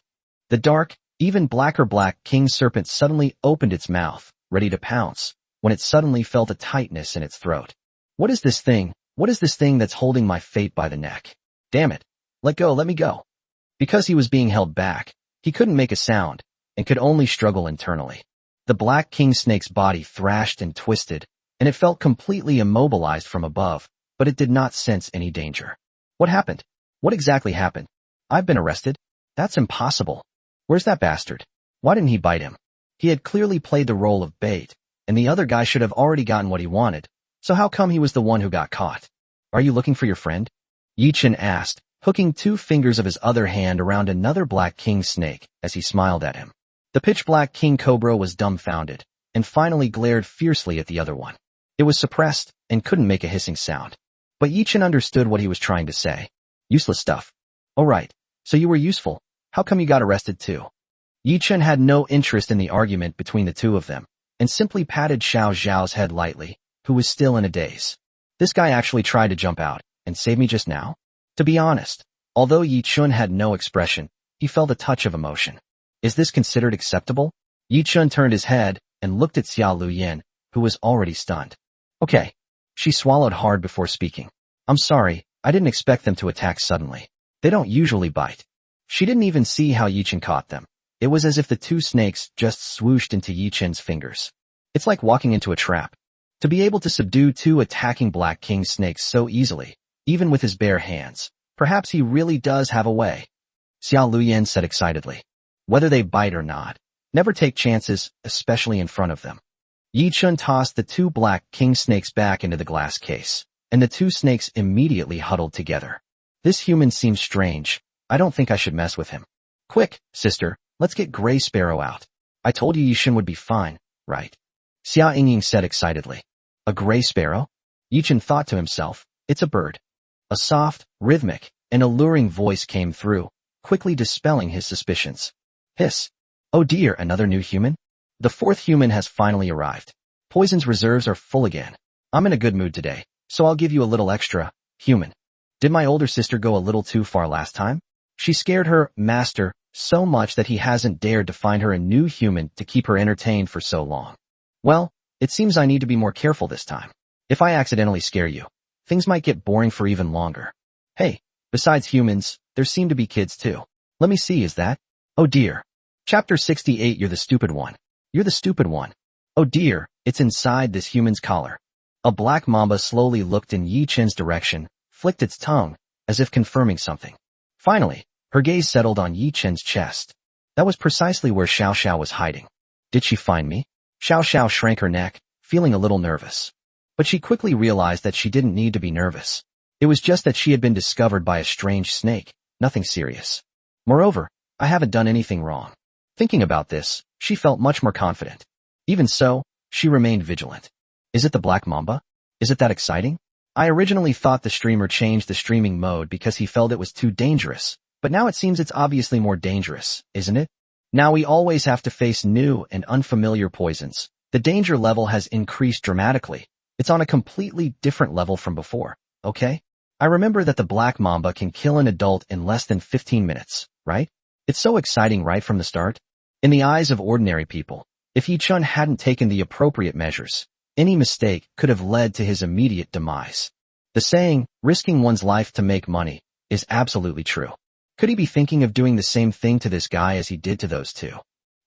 The dark, even blacker black king serpent suddenly opened its mouth, ready to pounce, when it suddenly felt a tightness in its throat. What is this thing? What is this thing that's holding my fate by the neck? Damn it. Let go, let me go. Because he was being held back, he couldn't make a sound, and could only struggle internally. The black king snake's body thrashed and twisted, and it felt completely immobilized from above, but it did not sense any danger. What happened? What exactly happened? I've been arrested? That's impossible. Where's that bastard? Why didn't he bite him? He had clearly played the role of bait, and the other guy should have already gotten what he wanted, so how come he was the one who got caught? Are you looking for your friend? Yi Chen asked, hooking 2 fingers of his other hand around another black king snake as he smiled at him. The pitch-black king cobra was dumbfounded, and finally glared fiercely at the other one. It was suppressed and couldn't make a hissing sound. But Yi Chen understood what he was trying to say. Useless stuff. Oh right, so you were useful. How come you got arrested too? Yi Chen had no interest in the argument between the 2 of them, and simply patted Xiao Zhao's head lightly, who was still in a daze. This guy actually tried to jump out and save me just now? To be honest, although Yi Chun had no expression, he felt a touch of emotion. Is this considered acceptable? Yi Chun turned his head and looked at Xiao Luyan, who was already stunned. Okay. She swallowed hard before speaking. I'm sorry, I didn't expect them to attack suddenly. They don't usually bite. She didn't even see how Yi Chen caught them. It was as if the 2 snakes just swooshed into Yi Chen's fingers. It's like walking into a trap. To be able to subdue 2 attacking black king snakes so easily, even with his bare hands, perhaps he really does have a way. Xiao Luyan said excitedly. Whether they bite or not, never take chances, especially in front of them. Yi Chun tossed the 2 black king snakes back into the glass case, and the 2 snakes immediately huddled together. This human seems strange. I don't think I should mess with him. Quick, sister, let's get Gray Sparrow out. I told you Yishan would be fine, right? Xia Yingying said excitedly. A gray sparrow? Yichen thought to himself, it's a bird. A soft, rhythmic, and alluring voice came through, quickly dispelling his suspicions. Hiss. Oh dear, another new human? The fourth human has finally arrived. Poison's reserves are full again. I'm in a good mood today, so I'll give you a little extra, human. Did my older sister go a little too far last time? She scared her master so much that he hasn't dared to find her a new human to keep her entertained for so long. Well, it seems I need to be more careful this time. If I accidentally scare you, things might get boring for even longer. Hey, besides humans, there seem to be kids too. Let me see, is that? Oh dear. Chapter 68. You're the stupid one. You're the stupid one. Oh dear, it's inside this human's collar. A black mamba slowly looked in Yi Chen's direction, flicked its tongue, as if confirming something. Finally, her gaze settled on Yi Chen's chest. That was precisely where Shiao Sha was hiding. Did she find me? Shiao Sha shrank her neck, feeling a little nervous. But she quickly realized that she didn't need to be nervous. It was just that she had been discovered by a strange snake, nothing serious. Moreover, I haven't done anything wrong. Thinking about this, she felt much more confident. Even so, she remained vigilant. Is it the Black Mamba? Is it that exciting? I originally thought the streamer changed the streaming mode because he felt it was too dangerous, but now it seems it's obviously more dangerous, isn't it? Now we always have to face new and unfamiliar poisons. The danger level has increased dramatically. It's on a completely different level from before, okay? I remember that the Black Mamba can kill an adult in less than 15 minutes, right? It's so exciting right from the start. In the eyes of ordinary people, if Yi-chun hadn't taken the appropriate measures, any mistake could have led to his immediate demise. The saying, risking one's life to make money, is absolutely true. Could he be thinking of doing the same thing to this guy as he did to those two?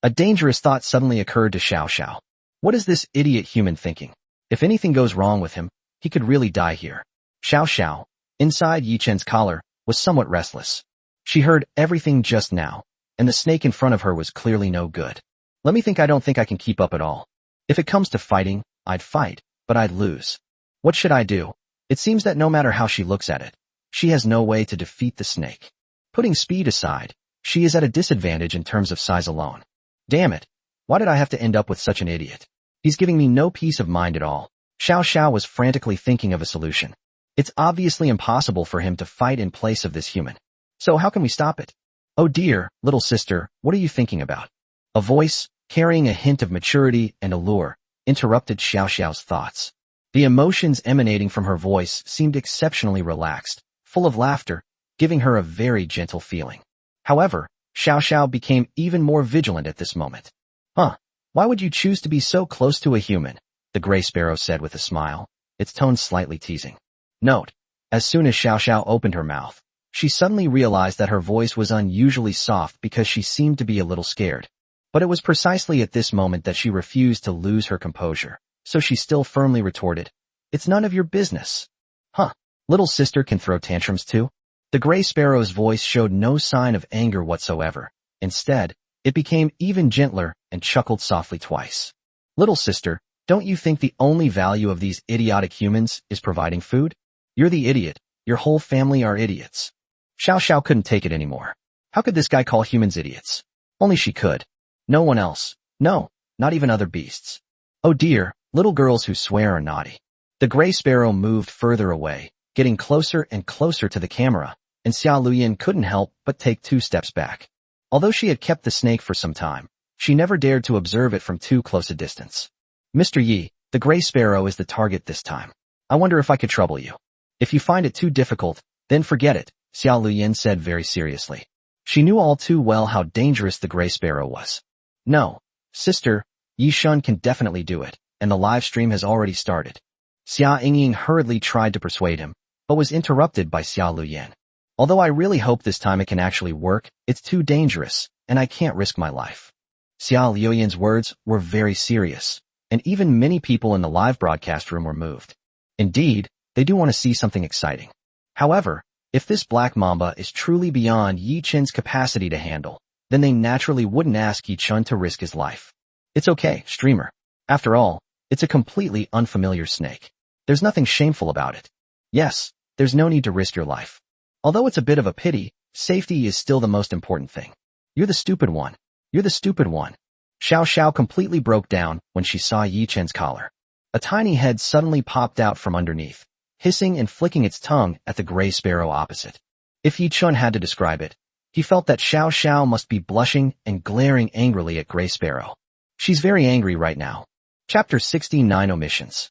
A dangerous thought suddenly occurred to Xiao Xiao. What is this idiot human thinking? If anything goes wrong with him, he could really die here. Xiao Xiao, inside Yi Chen's collar, was somewhat restless. She heard everything just now, and the snake in front of her was clearly no good. Let me think. I don't think I can keep up at all. If it comes to fighting, I'd fight, but I'd lose. What should I do? It seems that no matter how she looks at it, she has no way to defeat the snake. Putting speed aside, she is at a disadvantage in terms of size alone. Damn it. Why did I have to end up with such an idiot? He's giving me no peace of mind at all. Xiao Xiao was frantically thinking of a solution. It's obviously impossible for him to fight in place of this human. So how can we stop it? Oh dear, little sister, what are you thinking about? A voice, carrying a hint of maturity and allure, interrupted Xiao Xiao's thoughts. The emotions emanating from her voice seemed exceptionally relaxed, full of laughter, giving her a very gentle feeling. However, Xiao Xiao became even more vigilant at this moment. Huh, why would you choose to be so close to a human? The gray sparrow said with a smile, its tone slightly teasing. Note, as soon as Xiao Xiao opened her mouth, she suddenly realized that her voice was unusually soft because she seemed to be a little scared. But it was precisely at this moment that she refused to lose her composure, so she still firmly retorted, "It's none of your business." Huh, little sister can throw tantrums too? The gray sparrow's voice showed no sign of anger whatsoever. Instead, it became even gentler and chuckled softly twice. Little sister, don't you think the only value of these idiotic humans is providing food? You're the idiot. Your whole family are idiots. Xiao Xiao couldn't take it anymore. How could this guy call humans idiots? Only she could. No one else. No, not even other beasts. Oh dear, little girls who swear are naughty. The gray sparrow moved further away, getting closer and closer to the camera, and Xia Luyan couldn't help but take 2 steps back. Although she had kept the snake for some time, she never dared to observe it from too close a distance. Mr. Yi, the gray sparrow is the target this time. I wonder if I could trouble you. If you find it too difficult, then forget it, Xia Luyan said very seriously. She knew all too well how dangerous the gray sparrow was. No, sister, Yi Shun can definitely do it, and the live stream has already started. Xia Yingying hurriedly tried to persuade him, but was interrupted by Xia Luyan. Although I really hope this time it can actually work, it's too dangerous, and I can't risk my life. Xia Luyan's words were very serious, and even many people in the live broadcast room were moved. Indeed, they do want to see something exciting. However, if this Black Mamba is truly beyond Yi Chen's capacity to handle, then they naturally wouldn't ask Yi Chun to risk his life. It's okay, streamer. After all, it's a completely unfamiliar snake. There's nothing shameful about it. Yes, there's no need to risk your life. Although it's a bit of a pity, safety is still the most important thing. You're the stupid one. You're the stupid one. Xiao Sha completely broke down when she saw Yi Chen's collar. A tiny head suddenly popped out from underneath, hissing and flicking its tongue at the gray sparrow opposite. If Yi Chen had to describe it, he felt that Xiao Sha must be blushing and glaring angrily at Gray Sparrow. She's very angry right now. Chapter 69 Omissions.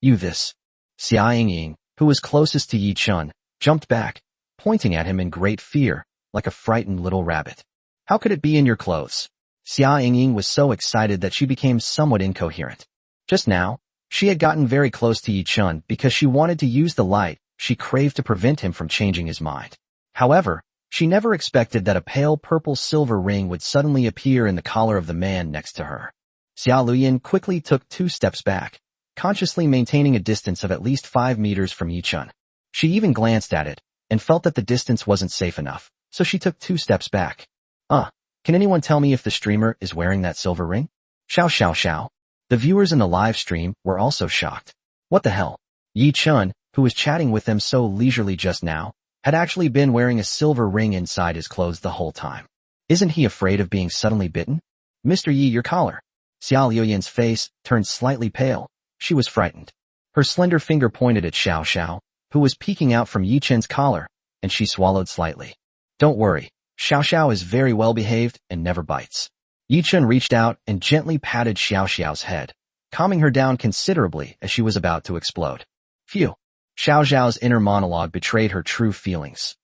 You this. Xia Yingying, who was closest to Yi Chen, jumped back, pointing at him in great fear, like a frightened little rabbit. How could it be in your clothes? Xia Yingying was so excited that she became somewhat incoherent. Just now, she had gotten very close to Yi Chen because she wanted to use the light she craved to prevent him from changing his mind. However, she never expected that a pale purple silver ring would suddenly appear in the collar of the man next to her. Xia Luyan quickly took 2 steps back, consciously maintaining a distance of at least 5 meters from Yi Chen. She even glanced at it, and felt that the distance wasn't safe enough, so she took 2 steps back. Can anyone tell me if the streamer is wearing that silver ring? Shao. The viewers in the live stream were also shocked. What the hell? Yi Chen, who was chatting with them so leisurely just now, had actually been wearing a silver ring inside his clothes the whole time. Isn't he afraid of being suddenly bitten? Mr. Yi, your collar. Xia Liuyan's face turned slightly pale. She was frightened. Her slender finger pointed at Xiao Sha, who was peeking out from Yi Chen's collar, and she swallowed slightly. Don't worry, Xiao Sha is very well behaved and never bites. Yi Chen reached out and gently patted Xiao Xiao's head, calming her down considerably as she was about to explode. Phew. Xiao Xiao's inner monologue betrayed her true feelings.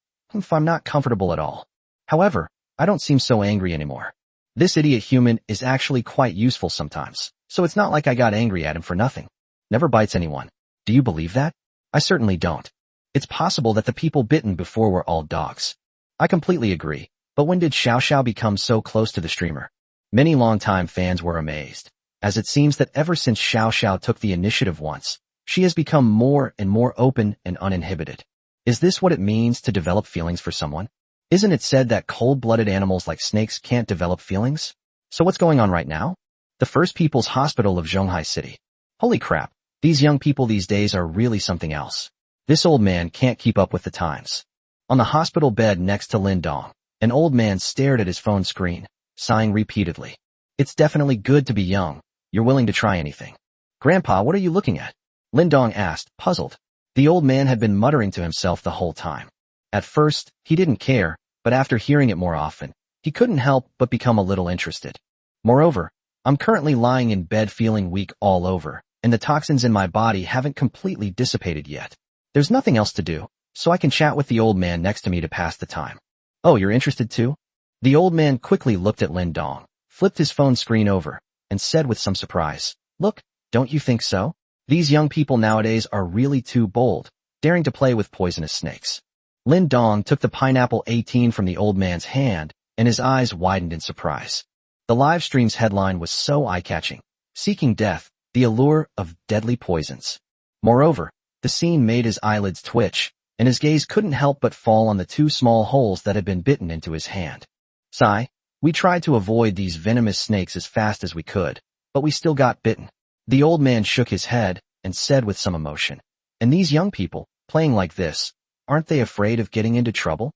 I'm not comfortable at all. However, I don't seem so angry anymore. This idiot human is actually quite useful sometimes, so it's not like I got angry at him for nothing. Never bites anyone. Do you believe that? I certainly don't. It's possible that the people bitten before were all dogs. I completely agree, but when did Xiao Xiao become so close to the streamer? Many longtime fans were amazed, as it seems that ever since Xiao Xiao took the initiative once, she has become more and more open and uninhibited. Is this what it means to develop feelings for someone? Isn't it said that cold-blooded animals like snakes can't develop feelings? So what's going on right now? The First People's Hospital of Zhonghai City. Holy crap, these young people these days are really something else. This old man can't keep up with the times. On the hospital bed next to Lin Dong, an old man stared at his phone screen, sighing repeatedly. It's definitely good to be young. You're willing to try anything. Grandpa, what are you looking at? Lin Dong asked, puzzled. The old man had been muttering to himself the whole time. At first, he didn't care, but after hearing it more often, he couldn't help but become a little interested. Moreover, I'm currently lying in bed feeling weak all over, and the toxins in my body haven't completely dissipated yet. There's nothing else to do, so I can chat with the old man next to me to pass the time. Oh, you're interested too? The old man quickly looked at Lin Dong, flipped his phone screen over, and said with some surprise, Look, don't you think so? These young people nowadays are really too bold, daring to play with poisonous snakes. Lin Dong took the pineapple 18 from the old man's hand, and his eyes widened in surprise. The live stream's headline was so eye-catching, Seeking Death, the Allure of Deadly Poisons. Moreover, the scene made his eyelids twitch, and his gaze couldn't help but fall on the 2 small holes that had been bitten into his hand. Sigh, we tried to avoid these venomous snakes as fast as we could, but we still got bitten. The old man shook his head and said with some emotion, And these young people, playing like this, aren't they afraid of getting into trouble?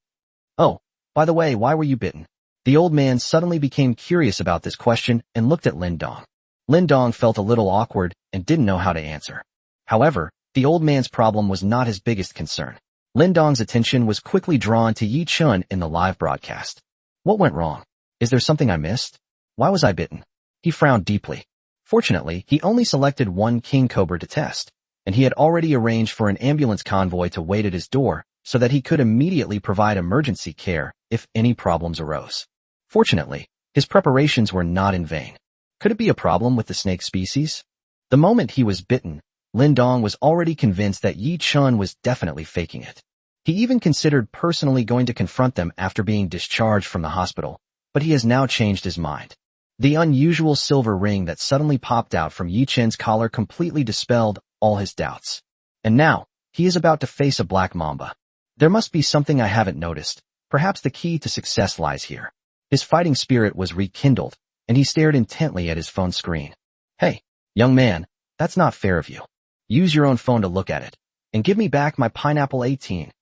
Oh, by the way, why were you bitten? The old man suddenly became curious about this question and looked at Lin Dong. Lin Dong felt a little awkward and didn't know how to answer. However, the old man's problem was not his biggest concern. Lin Dong's attention was quickly drawn to Yi Chen in the live broadcast. What went wrong? Is there something I missed? Why was I bitten? He frowned deeply. Fortunately, he only selected 1 king cobra to test, and he had already arranged for an ambulance convoy to wait at his door so that he could immediately provide emergency care if any problems arose. Fortunately, his preparations were not in vain. Could it be a problem with the snake species? The moment he was bitten, Lin Dong was already convinced that Yi Chen was definitely faking it. He even considered personally going to confront them after being discharged from the hospital, but he has now changed his mind. The unusual silver ring that suddenly popped out from Yi Chen's collar completely dispelled all his doubts. And now, he is about to face a black mamba. There must be something I haven't noticed. Perhaps the key to success lies here. His fighting spirit was rekindled, and he stared intently at his phone screen. Hey, young man, that's not fair of you. Use your own phone to look at it, and give me back my pineapple 18.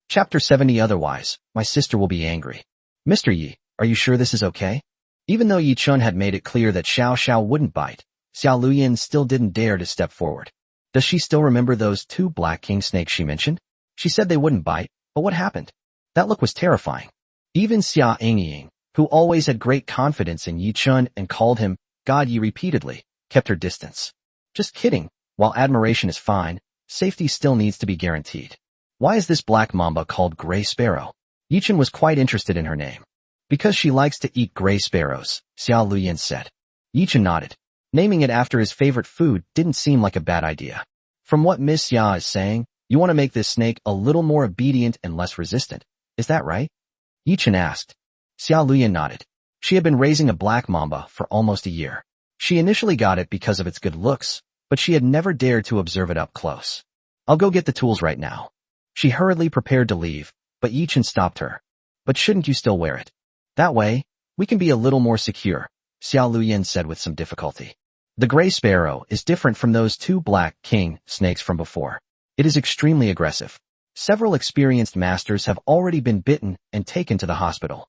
Chapter 70 Otherwise, my sister will be angry. Mr. Yi, Are you sure this is okay? Even though Yi Chun had made it clear that Shiao Sha wouldn't bite, Xiao Luyin still didn't dare to step forward. Does she still remember those two black king snakes she mentioned? She said they wouldn't bite, but what happened? That look was terrifying. Even Xia Ying, who always had great confidence in Yi Chun and called him God Yi repeatedly, kept her distance. Just kidding. While admiration is fine, safety still needs to be guaranteed. Why is this black mamba called Gray Sparrow? Yi Chun was quite interested in her name. Because she likes to eat gray sparrows, Xiao Luyin said. Yi Chun nodded. Naming it after his favorite food didn't seem like a bad idea. From what Miss Xia is saying, you want to make this snake a little more obedient and less resistant. Is that right? Yi Chun asked. Xiao Luyin nodded. She had been raising a black mamba for almost a year. She initially got it because of its good looks, but she had never dared to observe it up close. I'll go get the tools right now. She hurriedly prepared to leave, but Yi Chun stopped her. But shouldn't you still wear it? That way, we can be a little more secure, Xiao Luyin said with some difficulty. The gray sparrow is different from those two black king snakes from before. It is extremely aggressive. Several experienced masters have already been bitten and taken to the hospital.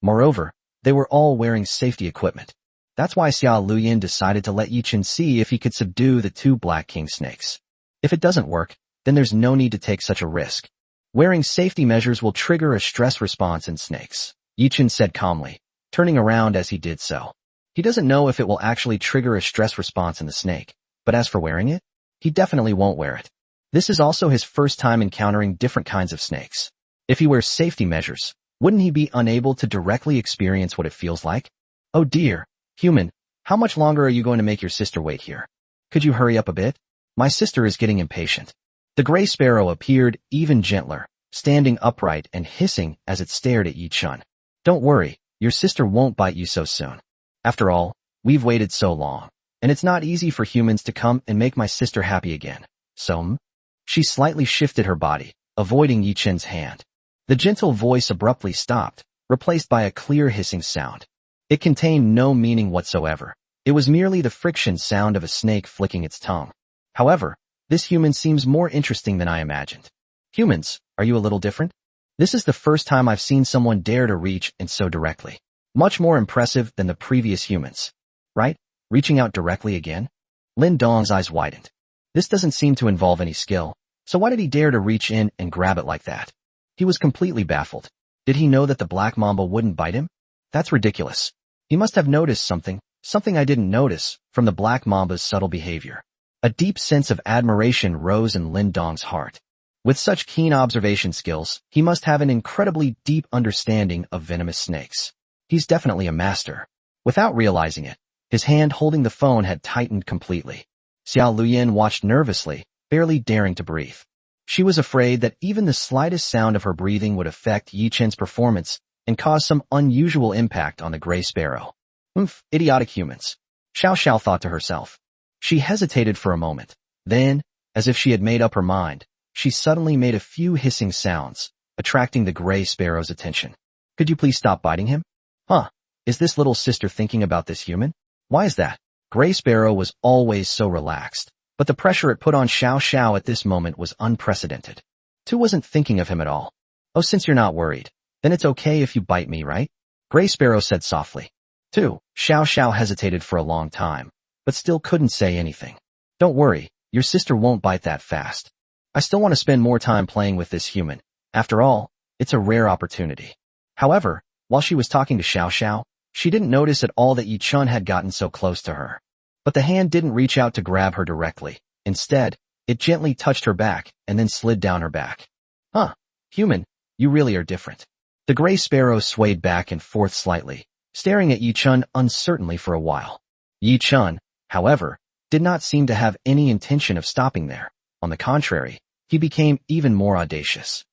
Moreover, they were all wearing safety equipment. That's why Xiao Luyin decided to let Yi Chun see if he could subdue the two black king snakes. If it doesn't work, then there's no need to take such a risk. Wearing safety measures will trigger a stress response in snakes, Yi Chun said calmly, turning around as he did so. He doesn't know if it will actually trigger a stress response in the snake, but as for wearing it, he definitely won't wear it. This is also his first time encountering different kinds of snakes. If he wears safety measures, wouldn't he be unable to directly experience what it feels like? Oh dear, human, how much longer are you going to make your sister wait here? Could you hurry up a bit? My sister is getting impatient. The gray sparrow appeared even gentler, standing upright and hissing as it stared at Yi Chun. Don't worry, your sister won't bite you so soon. After all, we've waited so long, and it's not easy for humans to come and make my sister happy again. So, she slightly shifted her body, avoiding Yi Chun's hand. The gentle voice abruptly stopped, replaced by a clear hissing sound. It contained no meaning whatsoever. It was merely the friction sound of a snake flicking its tongue. However, this human seems more interesting than I imagined. Humans, are you a little different? This is the first time I've seen someone dare to reach and so directly. Much more impressive than the previous humans. Right? Reaching out directly again? Lin Dong's eyes widened. This doesn't seem to involve any skill, so why did he dare to reach in and grab it like that? He was completely baffled. Did he know that the black mamba wouldn't bite him? That's ridiculous. He must have noticed something I didn't notice, from the black mamba's subtle behavior. A deep sense of admiration rose in Lin Dong's heart. With such keen observation skills, he must have an incredibly deep understanding of venomous snakes. He's definitely a master. Without realizing it, his hand holding the phone had tightened completely. Xiao Luyin watched nervously, barely daring to breathe. She was afraid that even the slightest sound of her breathing would affect Yi Chun's performance and cause some unusual impact on the gray sparrow. Idiotic humans. Xiao Sha thought to herself. She hesitated for a moment. Then, as if she had made up her mind, she suddenly made a few hissing sounds, attracting the gray sparrow's attention. Could you please stop biting him? Huh? Is this little sister thinking about this human? Why is that? Gray Sparrow was always so relaxed, but the pressure it put on Xiao Sha at this moment was unprecedented. Tu wasn't thinking of him at all. Oh, since you're not worried, then it's okay if you bite me, right? Gray Sparrow said softly. Tu, Xiao Sha hesitated for a long time, but still couldn't say anything. Don't worry, your sister won't bite that fast. I still want to spend more time playing with this human. After all, it's a rare opportunity. However, while she was talking to Xiao Sha, she didn't notice at all that Yi Chun had gotten so close to her. But the hand didn't reach out to grab her directly. Instead, it gently touched her back and then slid down her back. Huh, human, you really are different. The gray sparrow swayed back and forth slightly, staring at Yi Chun uncertainly for a while. Yi Chun, however, did not seem to have any intention of stopping there. On the contrary, he became even more audacious.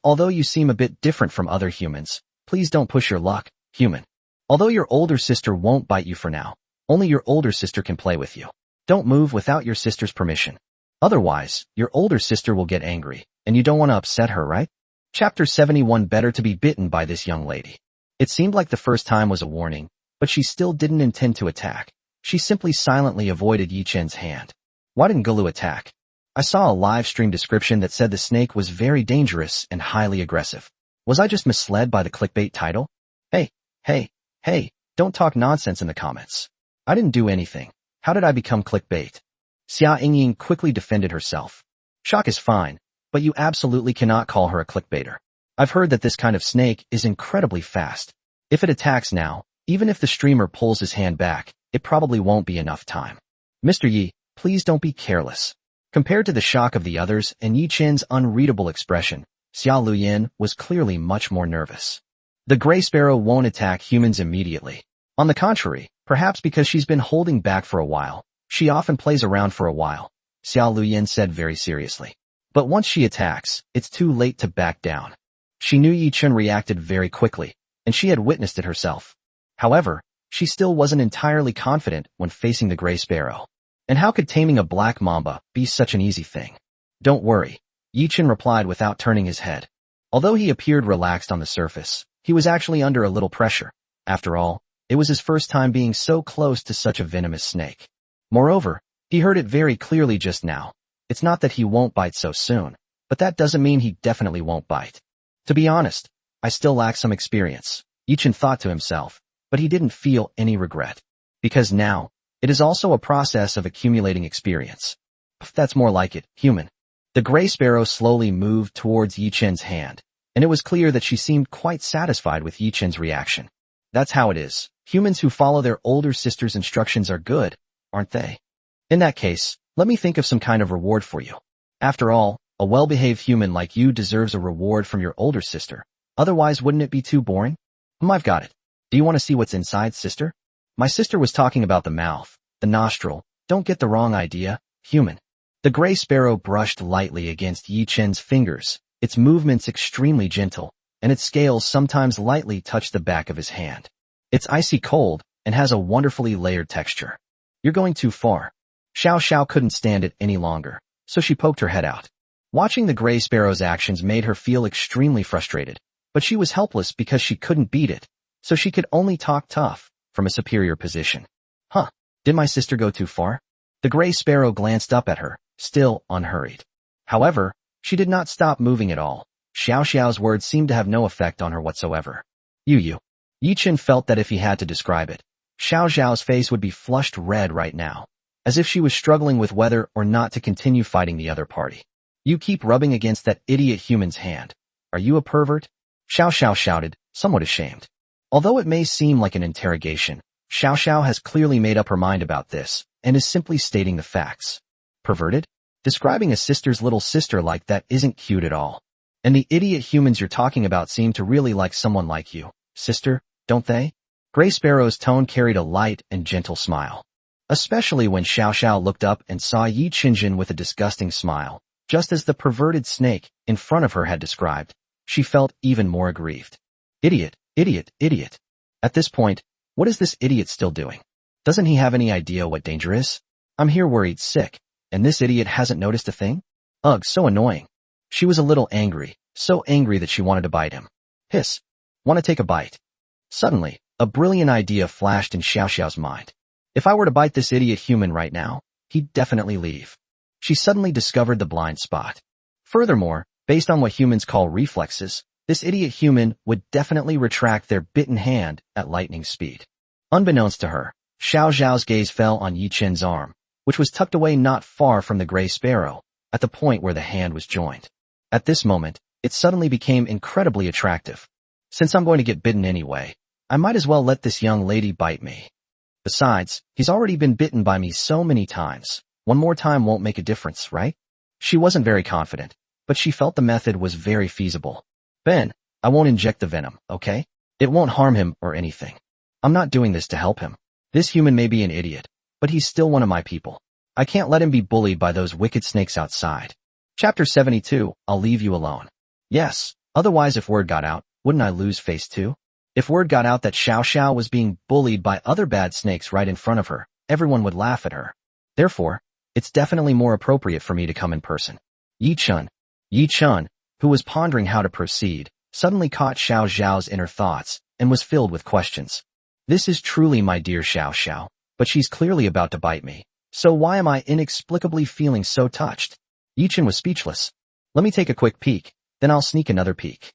Although you seem a bit different from other humans, please don't push your luck, human. Although your older sister won't bite you for now, only your older sister can play with you. Don't move without your sister's permission. Otherwise, your older sister will get angry, and you don't want to upset her, right? Chapter 71. Better to be bitten by this young lady. It seemed like the first time was a warning, but she still didn't intend to attack. She simply silently avoided Yi Chun's hand. Why didn't Gulu attack? I saw a live stream description that said the snake was very dangerous and highly aggressive. Was I just misled by the clickbait title? Hey, Hey, don't talk nonsense in the comments. I didn't do anything. How did I become clickbait? Xia Yingying quickly defended herself. Shock is fine, but you absolutely cannot call her a clickbaiter. I've heard that this kind of snake is incredibly fast. If it attacks now, even if the streamer pulls his hand back, it probably won't be enough time. Mr. Yi, please don't be careless. Compared to the shock of the others and Yi Chen's unreadable expression, Xia Luyin was clearly much more nervous. The gray sparrow won't attack humans immediately. On the contrary, perhaps because she's been holding back for a while, she often plays around for a while, Xia Luyin said very seriously. But once she attacks, it's too late to back down. She knew Yi Chen reacted very quickly, and she had witnessed it herself. However, she still wasn't entirely confident when facing the gray sparrow. And how could taming a black mamba be such an easy thing? Don't worry, Yi Chen replied without turning his head. Although he appeared relaxed on the surface, he was actually under a little pressure. After all, it was his first time being so close to such a venomous snake. Moreover, he heard it very clearly just now. It's not that he won't bite so soon, but that doesn't mean he definitely won't bite. To be honest, I still lack some experience, Yi Chen thought to himself, but he didn't feel any regret. Because now, it is also a process of accumulating experience. That's more like it, human. The gray sparrow slowly moved towards Yi Chen's hand, and it was clear that she seemed quite satisfied with Yi Chen's reaction. That's how it is. Humans who follow their older sister's instructions are good, aren't they? In that case, let me think of some kind of reward for you. After all, a well-behaved human like you deserves a reward from your older sister. Otherwise, wouldn't it be too boring? I've got it. Do you want to see what's inside, sister? My sister was talking about the mouth, the nostril. Don't get the wrong idea, human. The gray sparrow brushed lightly against Yi Chen's fingers, its movements extremely gentle, and its scales sometimes lightly touched the back of his hand. It's icy cold and has a wonderfully layered texture. You're going too far. Shiao Sha couldn't stand it any longer, so she poked her head out. Watching the gray sparrow's actions made her feel extremely frustrated, but she was helpless because she couldn't beat it, so she could only talk tough from a superior position. Did my sister go too far? The gray sparrow glanced up at her, still unhurried. However, she did not stop moving at all. Xiao Xiao's words seemed to have no effect on her whatsoever. Yi Chen felt that if he had to describe it, Xiao Xiao's face would be flushed red right now, as if she was struggling with whether or not to continue fighting the other party. You keep rubbing against that idiot human's hand. Are you a pervert? Xiao Xiao shouted, somewhat ashamed. Although it may seem like an interrogation, Xiao Xiao has clearly made up her mind about this, and is simply stating the facts. Perverted? Describing a sister's little sister like that isn't cute at all. And the idiot humans you're talking about seem to really like someone like you, sister, don't they? Gray Sparrow's tone carried a light and gentle smile. Especially when Xiao Xiao looked up and saw Yi Qinjin with a disgusting smile, just as the perverted snake in front of her had described. She felt even more aggrieved. Idiot. At this point, what is this idiot still doing? Doesn't he have any idea what danger is? I'm here worried sick, and this idiot hasn't noticed a thing? Ugh, so annoying. She was a little angry, so angry that she wanted to bite him. Hiss. Want to take a bite? Suddenly, a brilliant idea flashed in Xiao Xiao's mind. If I were to bite this idiot human right now, he'd definitely leave. She suddenly discovered the blind spot. Furthermore, based on what humans call reflexes, this idiot human would definitely retract their bitten hand at lightning speed. Unbeknownst to her, Xiao Xiao's gaze fell on Yi Chen's arm, which was tucked away not far from the gray sparrow, at the point where the hand was joined. At this moment, it suddenly became incredibly attractive. Since I'm going to get bitten anyway, I might as well let this young lady bite me. Besides, he's already been bitten by me so many times. One more time won't make a difference, right? She wasn't very confident, but she felt the method was very feasible. Ben, I won't inject the venom, okay? It won't harm him or anything. I'm not doing this to help him. This human may be an idiot, but he's still one of my people. I can't let him be bullied by those wicked snakes outside. Chapter 72, I'll leave you alone. Yes, otherwise if word got out, wouldn't I lose face too? If word got out that Xiao Xiao was being bullied by other bad snakes right in front of her, everyone would laugh at her. Therefore, it's definitely more appropriate for me to come in person. Yi Chun, who was pondering how to proceed, suddenly caught Xiao Xiao's inner thoughts and was filled with questions. This is truly my dear Xiao Xiao, but she's clearly about to bite me. So why am I inexplicably feeling so touched? Yi Chen was speechless. Let me take a quick peek, then I'll sneak another peek.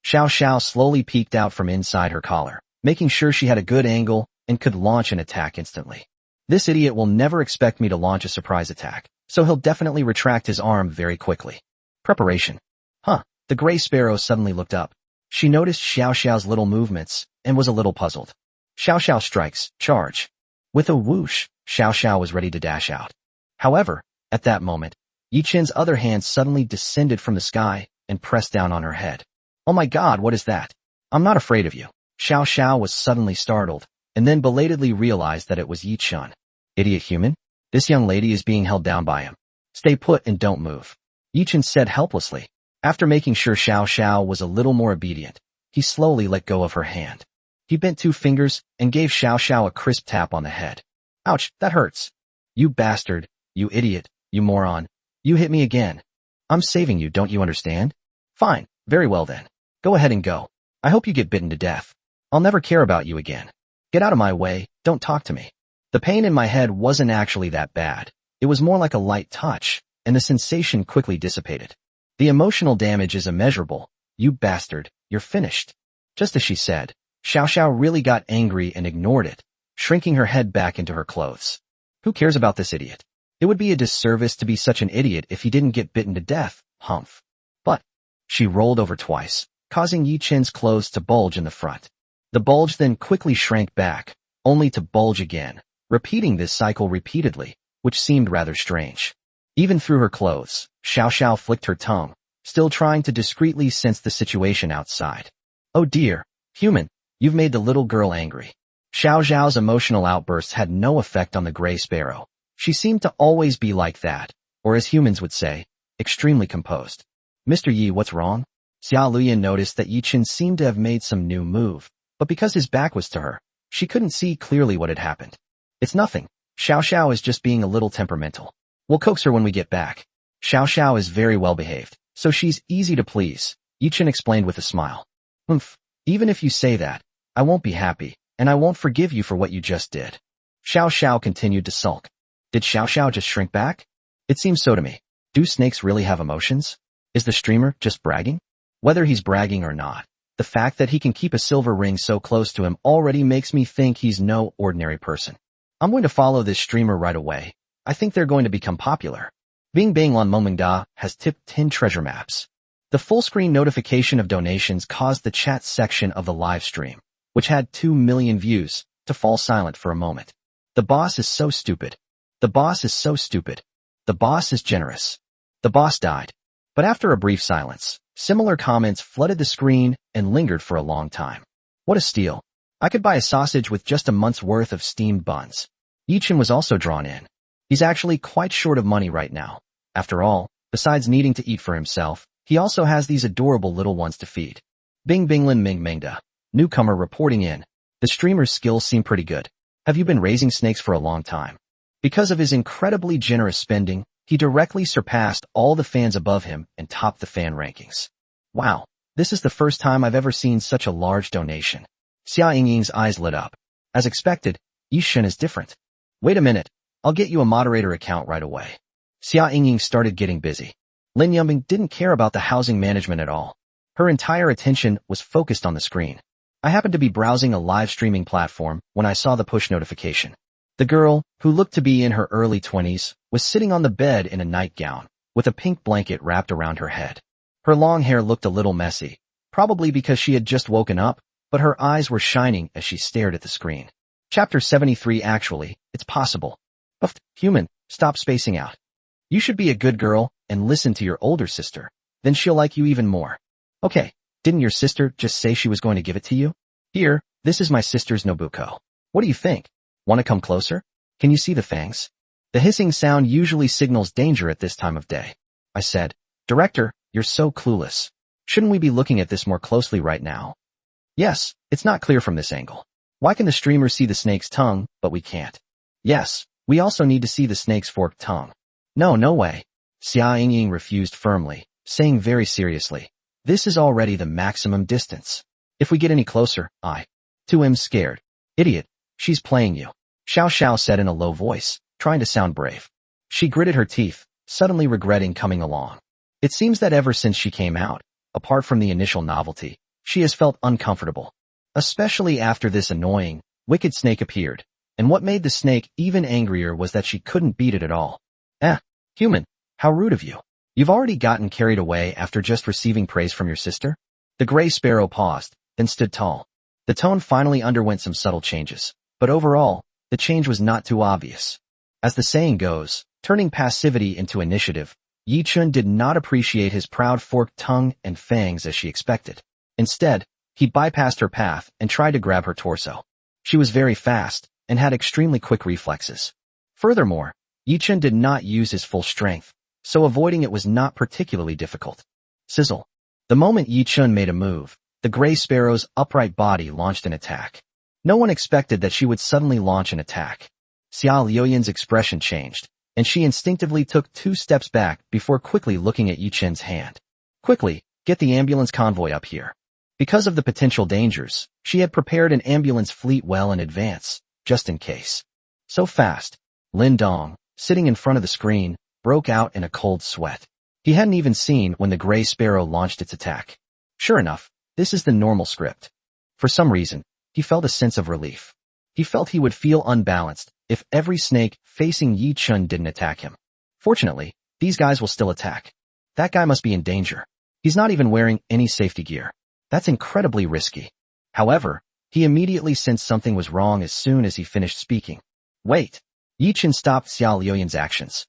Xiao Xiao slowly peeked out from inside her collar, making sure she had a good angle and could launch an attack instantly. This idiot will never expect me to launch a surprise attack, so he'll definitely retract his arm very quickly. Preparation. Huh. The gray sparrow suddenly looked up. She noticed Shiao Sha's little movements and was a little puzzled. Shiao Sha strikes, charge. With a whoosh, Shiao Sha was ready to dash out. However, at that moment, Yi Qin's other hand suddenly descended from the sky and pressed down on her head. Oh my god, what is that? I'm not afraid of you. Shiao Sha was suddenly startled, and then belatedly realized that it was Yi Qin. Idiot human? This young lady is being held down by him. Stay put and don't move. Yi Qin said helplessly. After making sure Shiao Sha was a little more obedient, he slowly let go of her hand. He bent 2 fingers and gave Shiao Sha a crisp tap on the head. Ouch, that hurts. You bastard, you idiot, you moron. You hit me again. I'm saving you, don't you understand? Fine, very well then. Go ahead and go. I hope you get bitten to death. I'll never care about you again. Get out of my way, don't talk to me. The pain in my head wasn't actually that bad. It was more like a light touch, and the sensation quickly dissipated. The emotional damage is immeasurable. You bastard, you're finished. Just as she said, Shiao Sha really got angry and ignored it, shrinking her head back into her clothes. Who cares about this idiot? It would be a disservice to be such an idiot if he didn't get bitten to death, humph. But she rolled over twice, causing Yi Qin's clothes to bulge in the front. The bulge then quickly shrank back, only to bulge again, repeating this cycle repeatedly, which seemed rather strange. Even through her clothes, Shiao Sha flicked her tongue, still trying to discreetly sense the situation outside. Oh dear, human, you've made the little girl angry. Xiao Zhao's emotional outbursts had no effect on the gray sparrow. She seemed to always be like that, or as humans would say, extremely composed. Mr. Yi, what's wrong? Xia Luyan noticed that Yi Qin seemed to have made some new move, but because his back was to her, she couldn't see clearly what had happened. It's nothing. Xiao Xiao is just being a little temperamental. We'll coax her when we get back. Xiao Xiao is very well behaved, so she's easy to please, Yi Qin explained with a smile. Even if you say that, I won't be happy, and I won't forgive you for what you just did. Xiao Xiao continued to sulk. Did Xiao Xiao just shrink back? It seems so to me. Do snakes really have emotions? Is the streamer just bragging? Whether he's bragging or not, the fact that he can keep a silver ring so close to him already makes me think he's no ordinary person. I'm going to follow this streamer right away. I think they're going to become popular. Bing Bang Lan Momingda has tipped 10 treasure maps. The full-screen notification of donations caused the chat section of the live stream, which had 2 million views, to fall silent for a moment. The boss is so stupid. The boss is so stupid. The boss is generous. The boss died. But after a brief silence, similar comments flooded the screen and lingered for a long time. What a steal. I could buy a sausage with just a month's worth of steamed buns. Yi Qin was also drawn in. He's actually quite short of money right now. After all, besides needing to eat for himself, he also has these adorable little ones to feed. Bing Binglin Ming Mingda. Newcomer reporting in. The streamer's skills seem pretty good. Have you been raising snakes for a long time? Because of his incredibly generous spending, he directly surpassed all the fans above him and topped the fan rankings. Wow, this is the first time I've ever seen such a large donation. Xia Yingying's eyes lit up. As expected, Yi Qin is different. Wait a minute, I'll get you a moderator account right away. Xia Yingying started getting busy. Lin Yumbing didn't care about the housing management at all. Her entire attention was focused on the screen. I happened to be browsing a live streaming platform when I saw the push notification. The girl, who looked to be in her early 20s, was sitting on the bed in a nightgown, with a pink blanket wrapped around her head. Her long hair looked a little messy, probably because she had just woken up, but her eyes were shining as she stared at the screen. Chapter 73 Actually, it's possible. Buffed, human, stop spacing out. You should be a good girl and listen to your older sister, then she'll like you even more. Okay, didn't your sister just say she was going to give it to you? Here, this is my sister's Nobuko. What do you think? Want to come closer? Can you see the fangs? The hissing sound usually signals danger at this time of day. I said, Director, you're so clueless. Shouldn't we be looking at this more closely right now? Yes, it's not clear from this angle. Why can the streamer see the snake's tongue, but we can't? Yes, we also need to see the snake's forked tongue. No way. Xia Yingying refused firmly, saying very seriously, this is already the maximum distance. If we get any closer, I too am scared. Idiot, she's playing you. Xiao Xiao said in a low voice, trying to sound brave. She gritted her teeth, suddenly regretting coming along. It seems that ever since she came out, apart from the initial novelty, she has felt uncomfortable. Especially after this annoying, wicked snake appeared, and what made the snake even angrier was that she couldn't beat it at all. Human, how rude of you. You've already gotten carried away after just receiving praise from your sister? The gray sparrow paused, then stood tall. The tone finally underwent some subtle changes, but overall, the change was not too obvious. As the saying goes, turning passivity into initiative, Yi Chun did not appreciate his proud forked tongue and fangs as she expected. Instead, he bypassed her path and tried to grab her torso. She was very fast and had extremely quick reflexes. Furthermore, Yi Chun did not use his full strength, so avoiding it was not particularly difficult. Sizzle. The moment Yi Chun made a move, the gray sparrow's upright body launched an attack. No one expected that she would suddenly launch an attack. Xiao Liuyan's expression changed, and she instinctively took 2 steps back before quickly looking at Yi Chun's hand. Quickly, get the ambulance convoy up here. Because of the potential dangers, she had prepared an ambulance fleet well in advance, just in case. So fast, Lin Dong, sitting in front of the screen, broke out in a cold sweat. He hadn't even seen when the gray sparrow launched its attack. Sure enough, this is the normal script. For some reason, he felt a sense of relief. He felt he would feel unbalanced if every snake facing Yi Chun didn't attack him. Fortunately, these guys will still attack. That guy must be in danger. He's not even wearing any safety gear. That's incredibly risky. However, he immediately sensed something was wrong as soon as he finished speaking. Wait. Yi Chun stopped Xiao Liuyan's actions.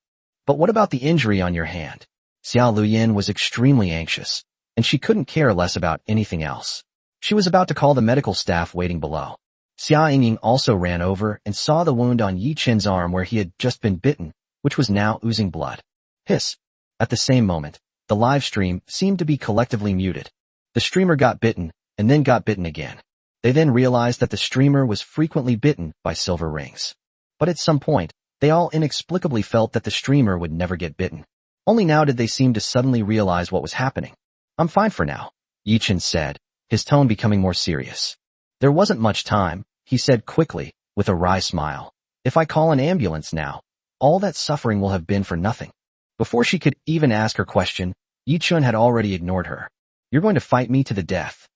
But what about the injury on your hand? Xiao Liuyan was extremely anxious, and she couldn't care less about anything else. She was about to call the medical staff waiting below. Xia Yingying also ran over and saw the wound on Yi Chun's arm where he had just been bitten, which was now oozing blood. Hiss. At the same moment, the live stream seemed to be collectively muted. The streamer got bitten, and then got bitten again. They then realized that the streamer was frequently bitten by silver rings. But at some point, they all inexplicably felt that the streamer would never get bitten. Only now did they seem to suddenly realize what was happening. I'm fine for now, Yi Chun said, his tone becoming more serious. There wasn't much time, he said quickly, with a wry smile. If I call an ambulance now, all that suffering will have been for nothing. Before she could even ask her question, Yi Chun had already ignored her. You're going to fight me to the death.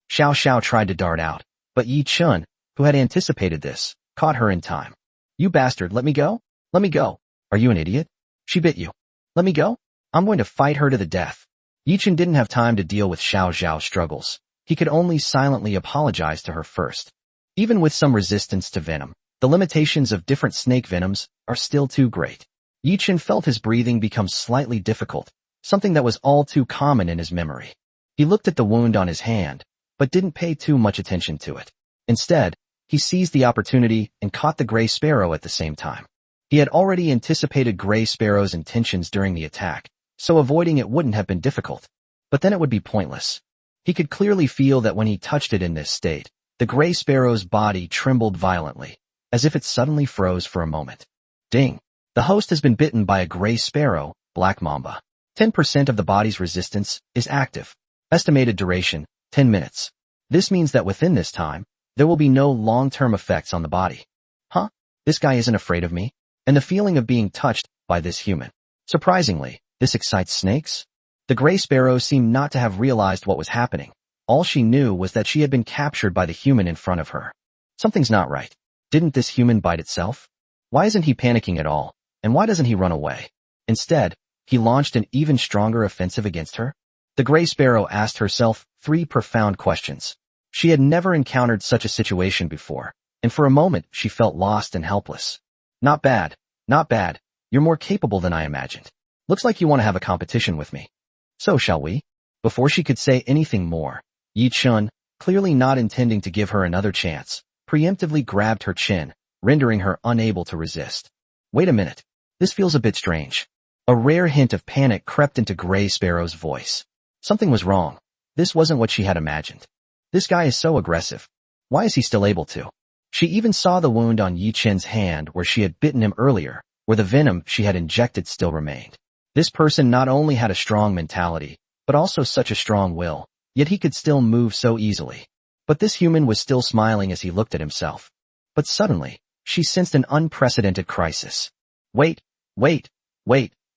Shiao Sha tried to dart out, but Yi Chun, who had anticipated this, caught her in time. You bastard, let me go? Let me go. Are you an idiot? She bit you. Let me go? I'm going to fight her to the death. Yi Chun didn't have time to deal with Xiao Zhao's struggles. He could only silently apologize to her first. Even with some resistance to venom, the limitations of different snake venoms are still too great. Yi Chun felt his breathing become slightly difficult, something that was all too common in his memory. He looked at the wound on his hand, but didn't pay too much attention to it. Instead, he seized the opportunity and caught the gray sparrow at the same time. He had already anticipated gray sparrow's intentions during the attack, so avoiding it wouldn't have been difficult. But then it would be pointless. He could clearly feel that when he touched it in this state, the gray sparrow's body trembled violently, as if it suddenly froze for a moment. Ding! The host has been bitten by a gray sparrow, Black Mamba. 10% of the body's resistance is active. Estimated duration, 10 minutes. This means that within this time, there will be no long-term effects on the body. Huh? This guy isn't afraid of me? And the feeling of being touched by this human. Surprisingly, this excites snakes? The gray sparrow seemed not to have realized what was happening. All she knew was that she had been captured by the human in front of her. Something's not right. Didn't this human bite itself? Why isn't he panicking at all? And why doesn't he run away? Instead, he launched an even stronger offensive against her? The gray sparrow asked herself 3 profound questions. She had never encountered such a situation before, and for a moment she felt lost and helpless. Not bad, not bad. You're more capable than I imagined. Looks like you want to have a competition with me. So shall we? Before she could say anything more, Yi Chun, clearly not intending to give her another chance, preemptively grabbed her chin, rendering her unable to resist. Wait a minute. This feels a bit strange. A rare hint of panic crept into Gray Sparrow's voice. Something was wrong. This wasn't what she had imagined. This guy is so aggressive. Why is he still able to? She even saw the wound on Yi Chen's hand where she had bitten him earlier, where the venom she had injected still remained. This person not only had a strong mentality, but also such a strong will, yet he could still move so easily. But this human was still smiling as he looked at himself. But suddenly, she sensed an unprecedented crisis. Wait,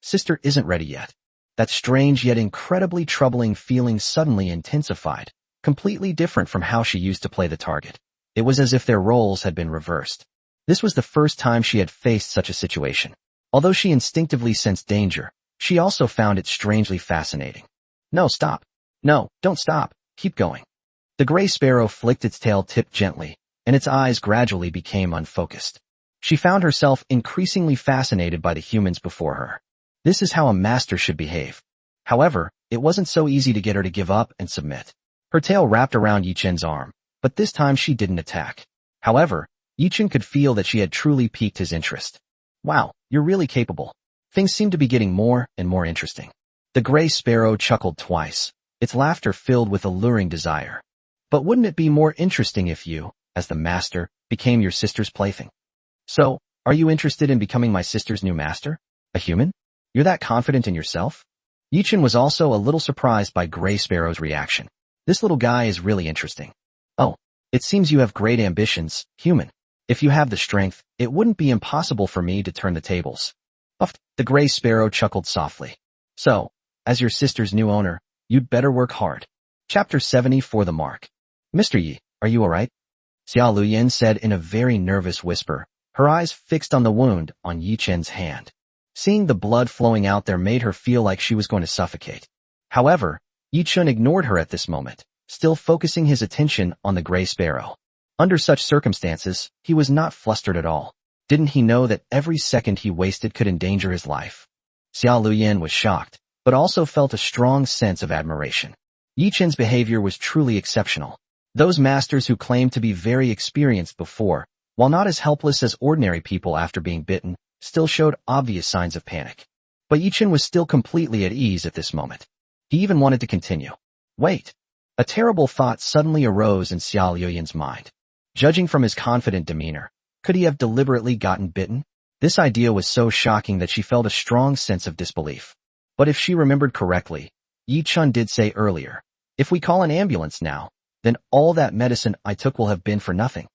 sister isn't ready yet. That strange yet incredibly troubling feeling suddenly intensified, completely different from how she used to play the target. It was as if their roles had been reversed. This was the first time she had faced such a situation. Although she instinctively sensed danger, she also found it strangely fascinating. No, stop. No, don't stop. Keep going. The gray sparrow flicked its tail tip gently, and its eyes gradually became unfocused. She found herself increasingly fascinated by the humans before her. This is how a master should behave. However, it wasn't so easy to get her to give up and submit. Her tail wrapped around Yichen's arm, but this time she didn't attack. However, Yichen could feel that she had truly piqued his interest. Wow, you're really capable. Things seem to be getting more and more interesting. The gray sparrow chuckled twice, its laughter filled with alluring desire. But wouldn't it be more interesting if you, as the master, became your sister's plaything? So, are you interested in becoming my sister's new master? A human? You're that confident in yourself? Yichen was also a little surprised by Gray Sparrow's reaction. This little guy is really interesting. Oh, it seems you have great ambitions, human. If you have the strength, it wouldn't be impossible for me to turn the tables. Puffed, the Gray Sparrow chuckled softly. So, as your sister's new owner, you'd better work hard. Chapter 70 for the mark. Mr. Yi, are you alright? Xia Luyan said in a very nervous whisper, her eyes fixed on the wound on Yi Chen's hand. Seeing the blood flowing out there made her feel like she was going to suffocate. However, Yi Chen ignored her at this moment, still focusing his attention on the gray sparrow. Under such circumstances, he was not flustered at all. Didn't he know that every second he wasted could endanger his life? Xia Luyan was shocked, but also felt a strong sense of admiration. Yi Chen's behavior was truly exceptional. Those masters who claimed to be very experienced before, while not as helpless as ordinary people after being bitten, still showed obvious signs of panic. But Yi Chen was still completely at ease at this moment. He even wanted to continue. Wait. A terrible thought suddenly arose in Xia Luyan's mind. Judging from his confident demeanor, could he have deliberately gotten bitten? This idea was so shocking that she felt a strong sense of disbelief. But if she remembered correctly, Yi Chen did say earlier, if we call an ambulance now, then all that medicine I took will have been for nothing.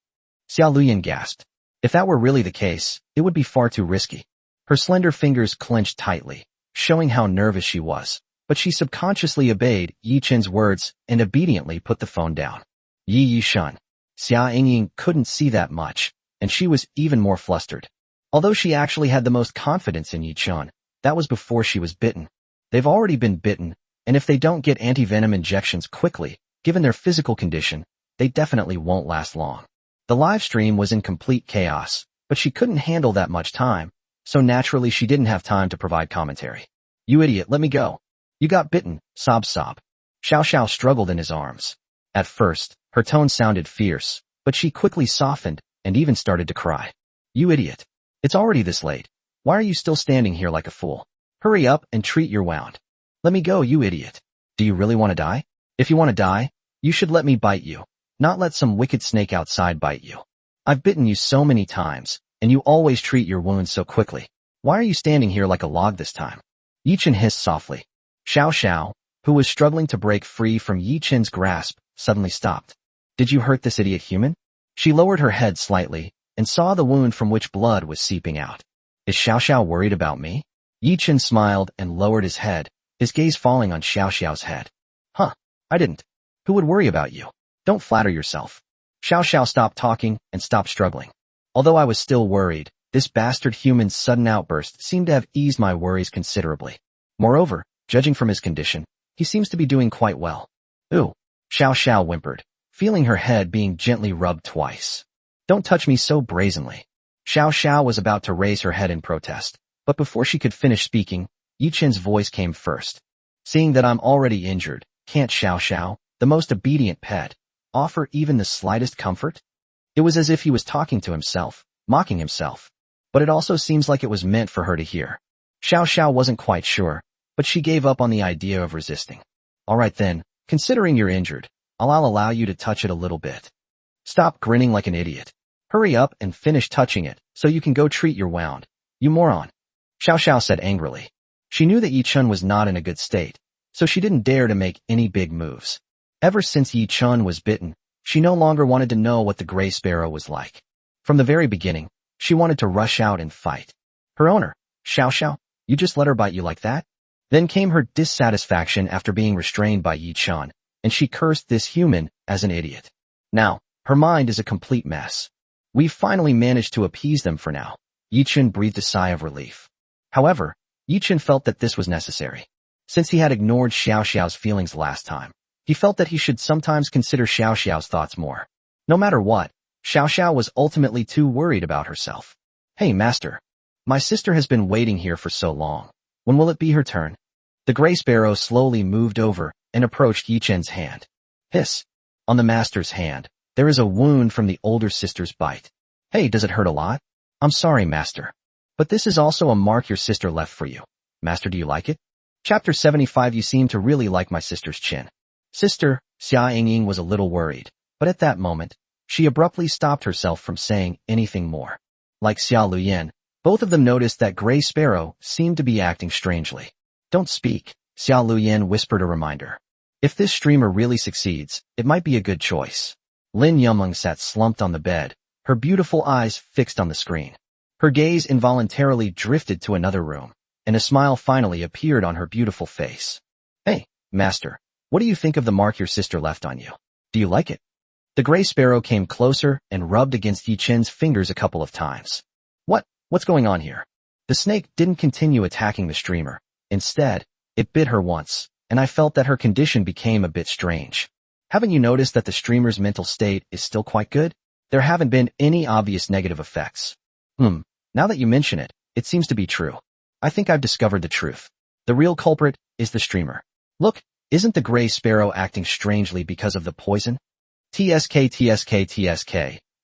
Xia Luyan gasped. If that were really the case, it would be far too risky. Her slender fingers clenched tightly, showing how nervous she was, but she subconsciously obeyed Yi Chen's words and obediently put the phone down. Yi Shen. Xia Yingying couldn't see that much, and she was even more flustered. Although she actually had the most confidence in Yi Chen, that was before she was bitten. They've already been bitten, and if they don't get anti-venom injections quickly, given their physical condition, they definitely won't last long. The live stream was in complete chaos, but she couldn't handle that much time, so naturally she didn't have time to provide commentary. You idiot, let me go. You got bitten, sob. Xiao Sha struggled in his arms. At first, her tone sounded fierce, but she quickly softened and even started to cry. You idiot. It's already this late. Why are you still standing here like a fool? Hurry up and treat your wound. Let me go, you idiot. Do you really want to die? If you want to die, you should let me bite you, not let some wicked snake outside bite you. I've bitten you so many times, and you always treat your wounds so quickly. Why are you standing here like a log this time? Yi Chen hissed softly. Xiao Sha, who was struggling to break free from Yi Chen's grasp, suddenly stopped. Did you hurt this idiot human? She lowered her head slightly and saw the wound from which blood was seeping out. Is Xiao Sha worried about me? Yi Chen smiled and lowered his head, his gaze falling on Xiao Xiao's head. Huh, I didn't. Who would worry about you? Don't flatter yourself. Xiao Xiao stopped talking and stopped struggling. Although I was still worried, this bastard human's sudden outburst seemed to have eased my worries considerably. Moreover, judging from his condition, he seems to be doing quite well. Ooh, Xiao Xiao whimpered, feeling her head being gently rubbed twice. Don't touch me so brazenly. Xiao Xiao was about to raise her head in protest, but before she could finish speaking, Yi Chen's voice came first. Seeing that I'm already injured, can't Xiao Xiao, the most obedient pet, offer even the slightest comfort? It was as if he was talking to himself, mocking himself. But it also seems like it was meant for her to hear. Xiao Xiao wasn't quite sure, but she gave up on the idea of resisting. Alright then, considering you're injured, I'll allow you to touch it a little bit. Stop grinning like an idiot. Hurry up and finish touching it, so you can go treat your wound. You moron. Xiao Xiao said angrily. She knew that Yi Chen was not in a good state, so she didn't dare to make any big moves. Ever since Yi Chen was bitten, she no longer wanted to know what the gray sparrow was like. From the very beginning, she wanted to rush out and fight. Her owner, Xiao Xiao, you just let her bite you like that? Then came her dissatisfaction after being restrained by Yi Chen, and she cursed this human as an idiot. Now, her mind is a complete mess. We've finally managed to appease them for now. Yichen breathed a sigh of relief. However, Yichen felt that this was necessary. Since he had ignored Xiao Xiao's feelings last time, he felt that he should sometimes consider Xiao Xiao's thoughts more. No matter what, Xiao Sha was ultimately too worried about herself. Hey, master. My sister has been waiting here for so long. When will it be her turn? The gray sparrow slowly moved over and approached Yichen's hand. Hiss. On the master's hand, there is a wound from the older sister's bite. Hey, does it hurt a lot? I'm sorry, master. But this is also a mark your sister left for you. Master, do you like it? Chapter 75. You seem to really like my sister's chin. Sister, Xia Yingying was a little worried, but at that moment, she abruptly stopped herself from saying anything more. Like Xia Luyan, both of them noticed that Gray Sparrow seemed to be acting strangely. Don't speak, Xia Luyan whispered a reminder. If this streamer really succeeds, it might be a good choice. Lin Yumeng sat slumped on the bed, her beautiful eyes fixed on the screen. Her gaze involuntarily drifted to another room, and a smile finally appeared on her beautiful face. Hey, master, what do you think of the mark your sister left on you? Do you like it? The gray sparrow came closer and rubbed against Yichen's fingers a couple of times. What's going on here? The snake didn't continue attacking the streamer. Instead, it bit her once, and I felt that her condition became a bit strange. Haven't you noticed that the streamer's mental state is still quite good? There haven't been any obvious negative effects. Now that you mention it, it seems to be true. I think I've discovered the truth. The real culprit is the streamer. Look, isn't the gray sparrow acting strangely because of the poison? TSK.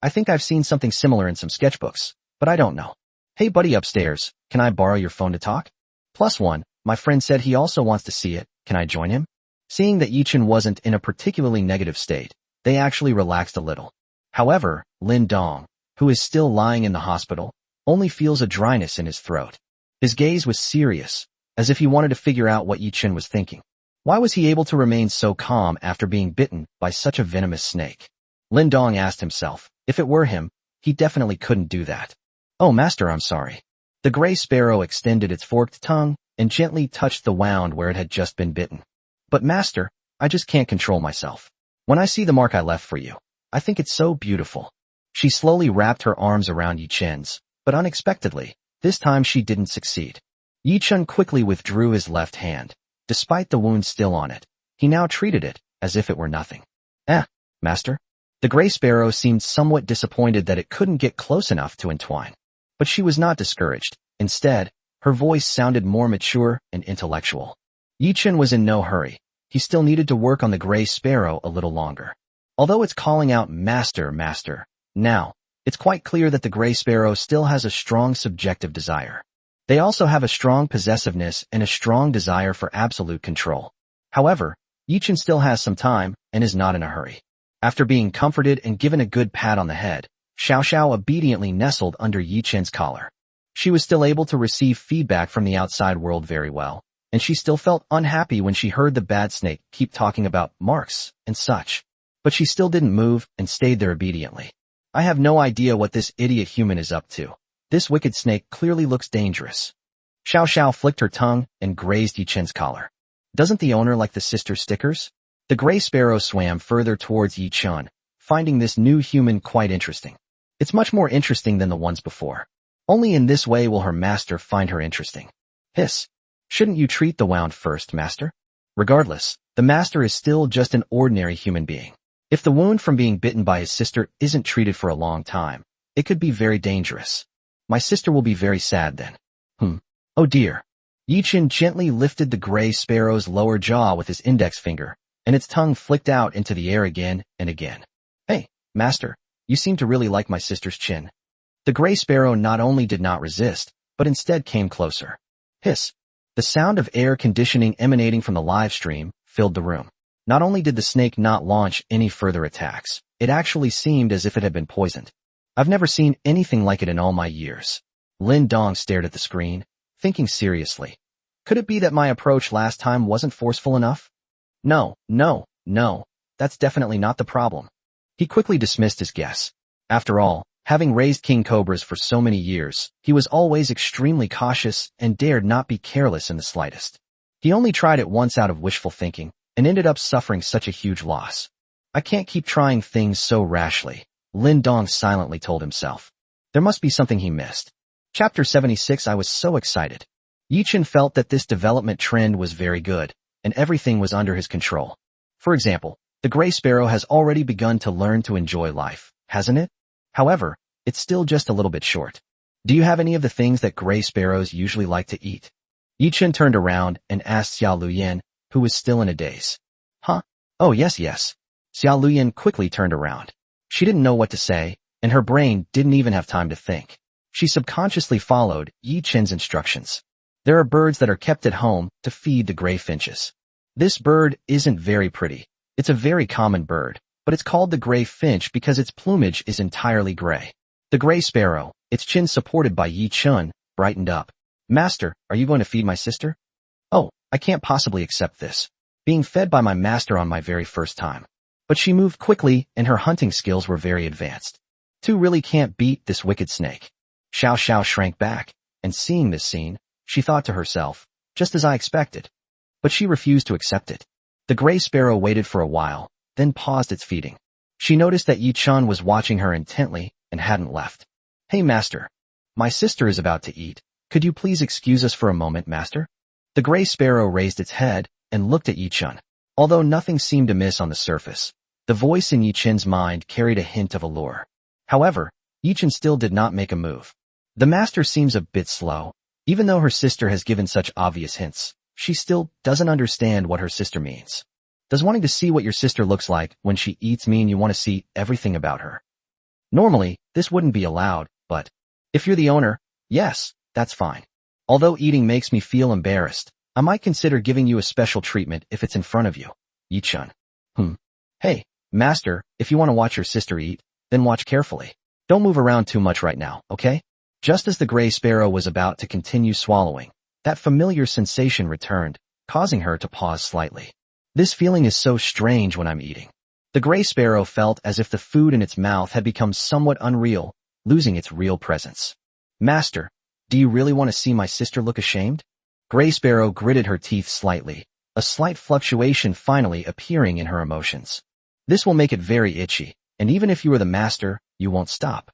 I think I've seen something similar in some sketchbooks, but I don't know. Hey buddy upstairs, can I borrow your phone to talk? +1, my friend said he also wants to see it, can I join him? Seeing that Yichen wasn't in a particularly negative state, they actually relaxed a little. However, Lin Dong, who is still lying in the hospital, only feels a dryness in his throat. His gaze was serious, as if he wanted to figure out what Yichen was thinking. Why was he able to remain so calm after being bitten by such a venomous snake? Lin Dong asked himself, if it were him, he definitely couldn't do that. Oh master, I'm sorry. The gray sparrow extended its forked tongue and gently touched the wound where it had just been bitten. But master, I just can't control myself. When I see the mark I left for you, I think it's so beautiful. She slowly wrapped her arms around Yichen's, but unexpectedly, this time she didn't succeed. Yichen quickly withdrew his left hand. Despite the wound still on it, he now treated it as if it were nothing. Master? The gray sparrow seemed somewhat disappointed that it couldn't get close enough to entwine. But she was not discouraged. Instead, her voice sounded more mature and intellectual. Yichen was in no hurry. He still needed to work on the gray sparrow a little longer. Although it's calling out master, now, it's quite clear that the gray sparrow still has a strong subjective desire. They also have a strong possessiveness and a strong desire for absolute control. However, Yichen still has some time and is not in a hurry. After being comforted and given a good pat on the head, Xiao Sha obediently nestled under Yichen's collar. She was still able to receive feedback from the outside world very well, and she still felt unhappy when she heard the bad snake keep talking about marks and such. But she still didn't move and stayed there obediently. I have no idea what this idiot human is up to. This wicked snake clearly looks dangerous. Xiao Sha flicked her tongue and grazed Yichen's collar. Doesn't the owner like the sister stickers? The gray sparrow swam further towards Yichen, finding this new human quite interesting. It's much more interesting than the ones before. Only in this way will her master find her interesting. Hiss. Shouldn't you treat the wound first, master? Regardless, the master is still just an ordinary human being. If the wound from being bitten by his sister isn't treated for a long time, it could be very dangerous. My sister will be very sad then. Oh dear. Yichen gently lifted the gray sparrow's lower jaw with his index finger, and its tongue flicked out into the air again and again. Hey, master, you seem to really like my sister's chin. The gray sparrow not only did not resist, but instead came closer. Hiss. The sound of air conditioning emanating from the live stream filled the room. Not only did the snake not launch any further attacks, it actually seemed as if it had been poisoned. I've never seen anything like it in all my years. Lin Dong stared at the screen, thinking seriously. Could it be that my approach last time wasn't forceful enough? No, that's definitely not the problem. He quickly dismissed his guess. After all, having raised king cobras for so many years, he was always extremely cautious and dared not be careless in the slightest. He only tried it once out of wishful thinking, and ended up suffering such a huge loss. I can't keep trying things so rashly, Lin Dong silently told himself. There must be something he missed. Chapter 76. I was so excited. Yichen felt that this development trend was very good, and everything was under his control. For example, the gray sparrow has already begun to learn to enjoy life, hasn't it? However, it's still just a little bit short. Do you have any of the things that gray sparrows usually like to eat? Yichen turned around and asked Xiao Luyan, who was still in a daze. Huh? Oh yes. Xiao Luyan quickly turned around. She didn't know what to say, and her brain didn't even have time to think. She subconsciously followed Yichen's instructions. There are birds that are kept at home to feed the gray finches. This bird isn't very pretty. It's a very common bird, but it's called the gray finch because its plumage is entirely gray. The gray sparrow, its chin supported by Yichen, brightened up. Master, are you going to feed my sister? Oh, I can't possibly accept this. Being fed by my master on my very first time. But she moved quickly and her hunting skills were very advanced. Two really can't beat this wicked snake. Shiao Sha shrank back, and seeing this scene, she thought to herself, just as I expected. But she refused to accept it. The gray sparrow waited for a while, then paused its feeding. She noticed that Yichen was watching her intently and hadn't left. Hey master. My sister is about to eat. Could you please excuse us for a moment, master? The gray sparrow raised its head and looked at Yichen. Although nothing seemed amiss on the surface, the voice in Yichen's mind carried a hint of allure. However, Yichen still did not make a move. The master seems a bit slow. Even though her sister has given such obvious hints, she still doesn't understand what her sister means. Does wanting to see what your sister looks like when she eats mean you want to see everything about her? Normally, this wouldn't be allowed, but if you're the owner, yes, that's fine. Although eating makes me feel embarrassed, I might consider giving you a special treatment if it's in front of you. Yichen. Hey, master, if you want to watch your sister eat, then watch carefully. Don't move around too much right now, okay? Just as the gray sparrow was about to continue swallowing, that familiar sensation returned, causing her to pause slightly. This feeling is so strange when I'm eating. The gray sparrow felt as if the food in its mouth had become somewhat unreal, losing its real presence. Master, do you really want to see my sister look ashamed? Gray sparrow gritted her teeth slightly, a slight fluctuation finally appearing in her emotions. This will make it very itchy, and even if you are the master, you won't stop.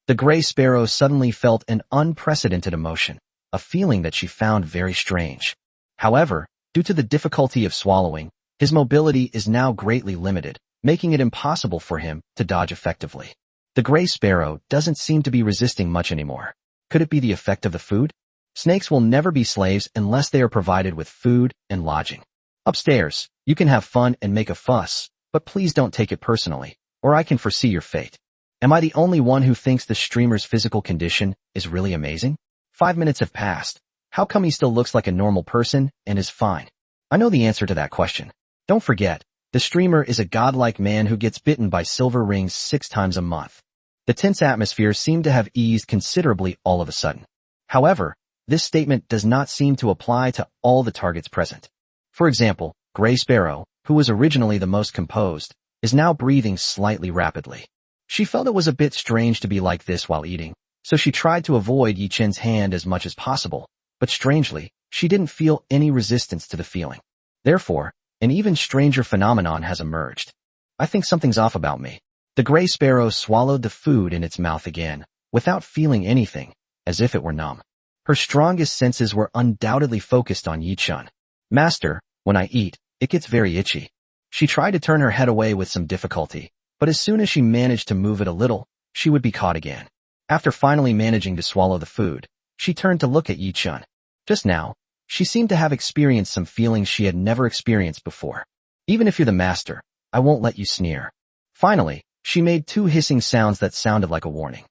The gray sparrow suddenly felt an unprecedented emotion, a feeling that she found very strange. However, due to the difficulty of swallowing, his mobility is now greatly limited, making it impossible for him to dodge effectively. The gray sparrow doesn't seem to be resisting much anymore. Could it be the effect of the food? Snakes will never be slaves unless they are provided with food and lodging. Upstairs, you can have fun and make a fuss, but please don't take it personally, or I can foresee your fate. Am I the only one who thinks the streamer's physical condition is really amazing? 5 minutes have passed. How come he still looks like a normal person and is fine? I know the answer to that question. Don't forget, the streamer is a godlike man who gets bitten by silver rings 6 times a month. The tense atmosphere seemed to have eased considerably all of a sudden. However, this statement does not seem to apply to all the targets present. For example, Gray Sparrow, who was originally the most composed, is now breathing slightly rapidly. She felt it was a bit strange to be like this while eating, so she tried to avoid Yichen's hand as much as possible, but strangely, she didn't feel any resistance to the feeling. Therefore, an even stranger phenomenon has emerged. I think something's off about me. The gray sparrow swallowed the food in its mouth again, without feeling anything, as if it were numb. Her strongest senses were undoubtedly focused on Yichen. Master, when I eat, it gets very itchy. She tried to turn her head away with some difficulty, but as soon as she managed to move it a little, she would be caught again. After finally managing to swallow the food, she turned to look at Yichen. Just now, she seemed to have experienced some feelings she had never experienced before. Even if you're the master, I won't let you sneer. Finally, she made 2 hissing sounds that sounded like a warning.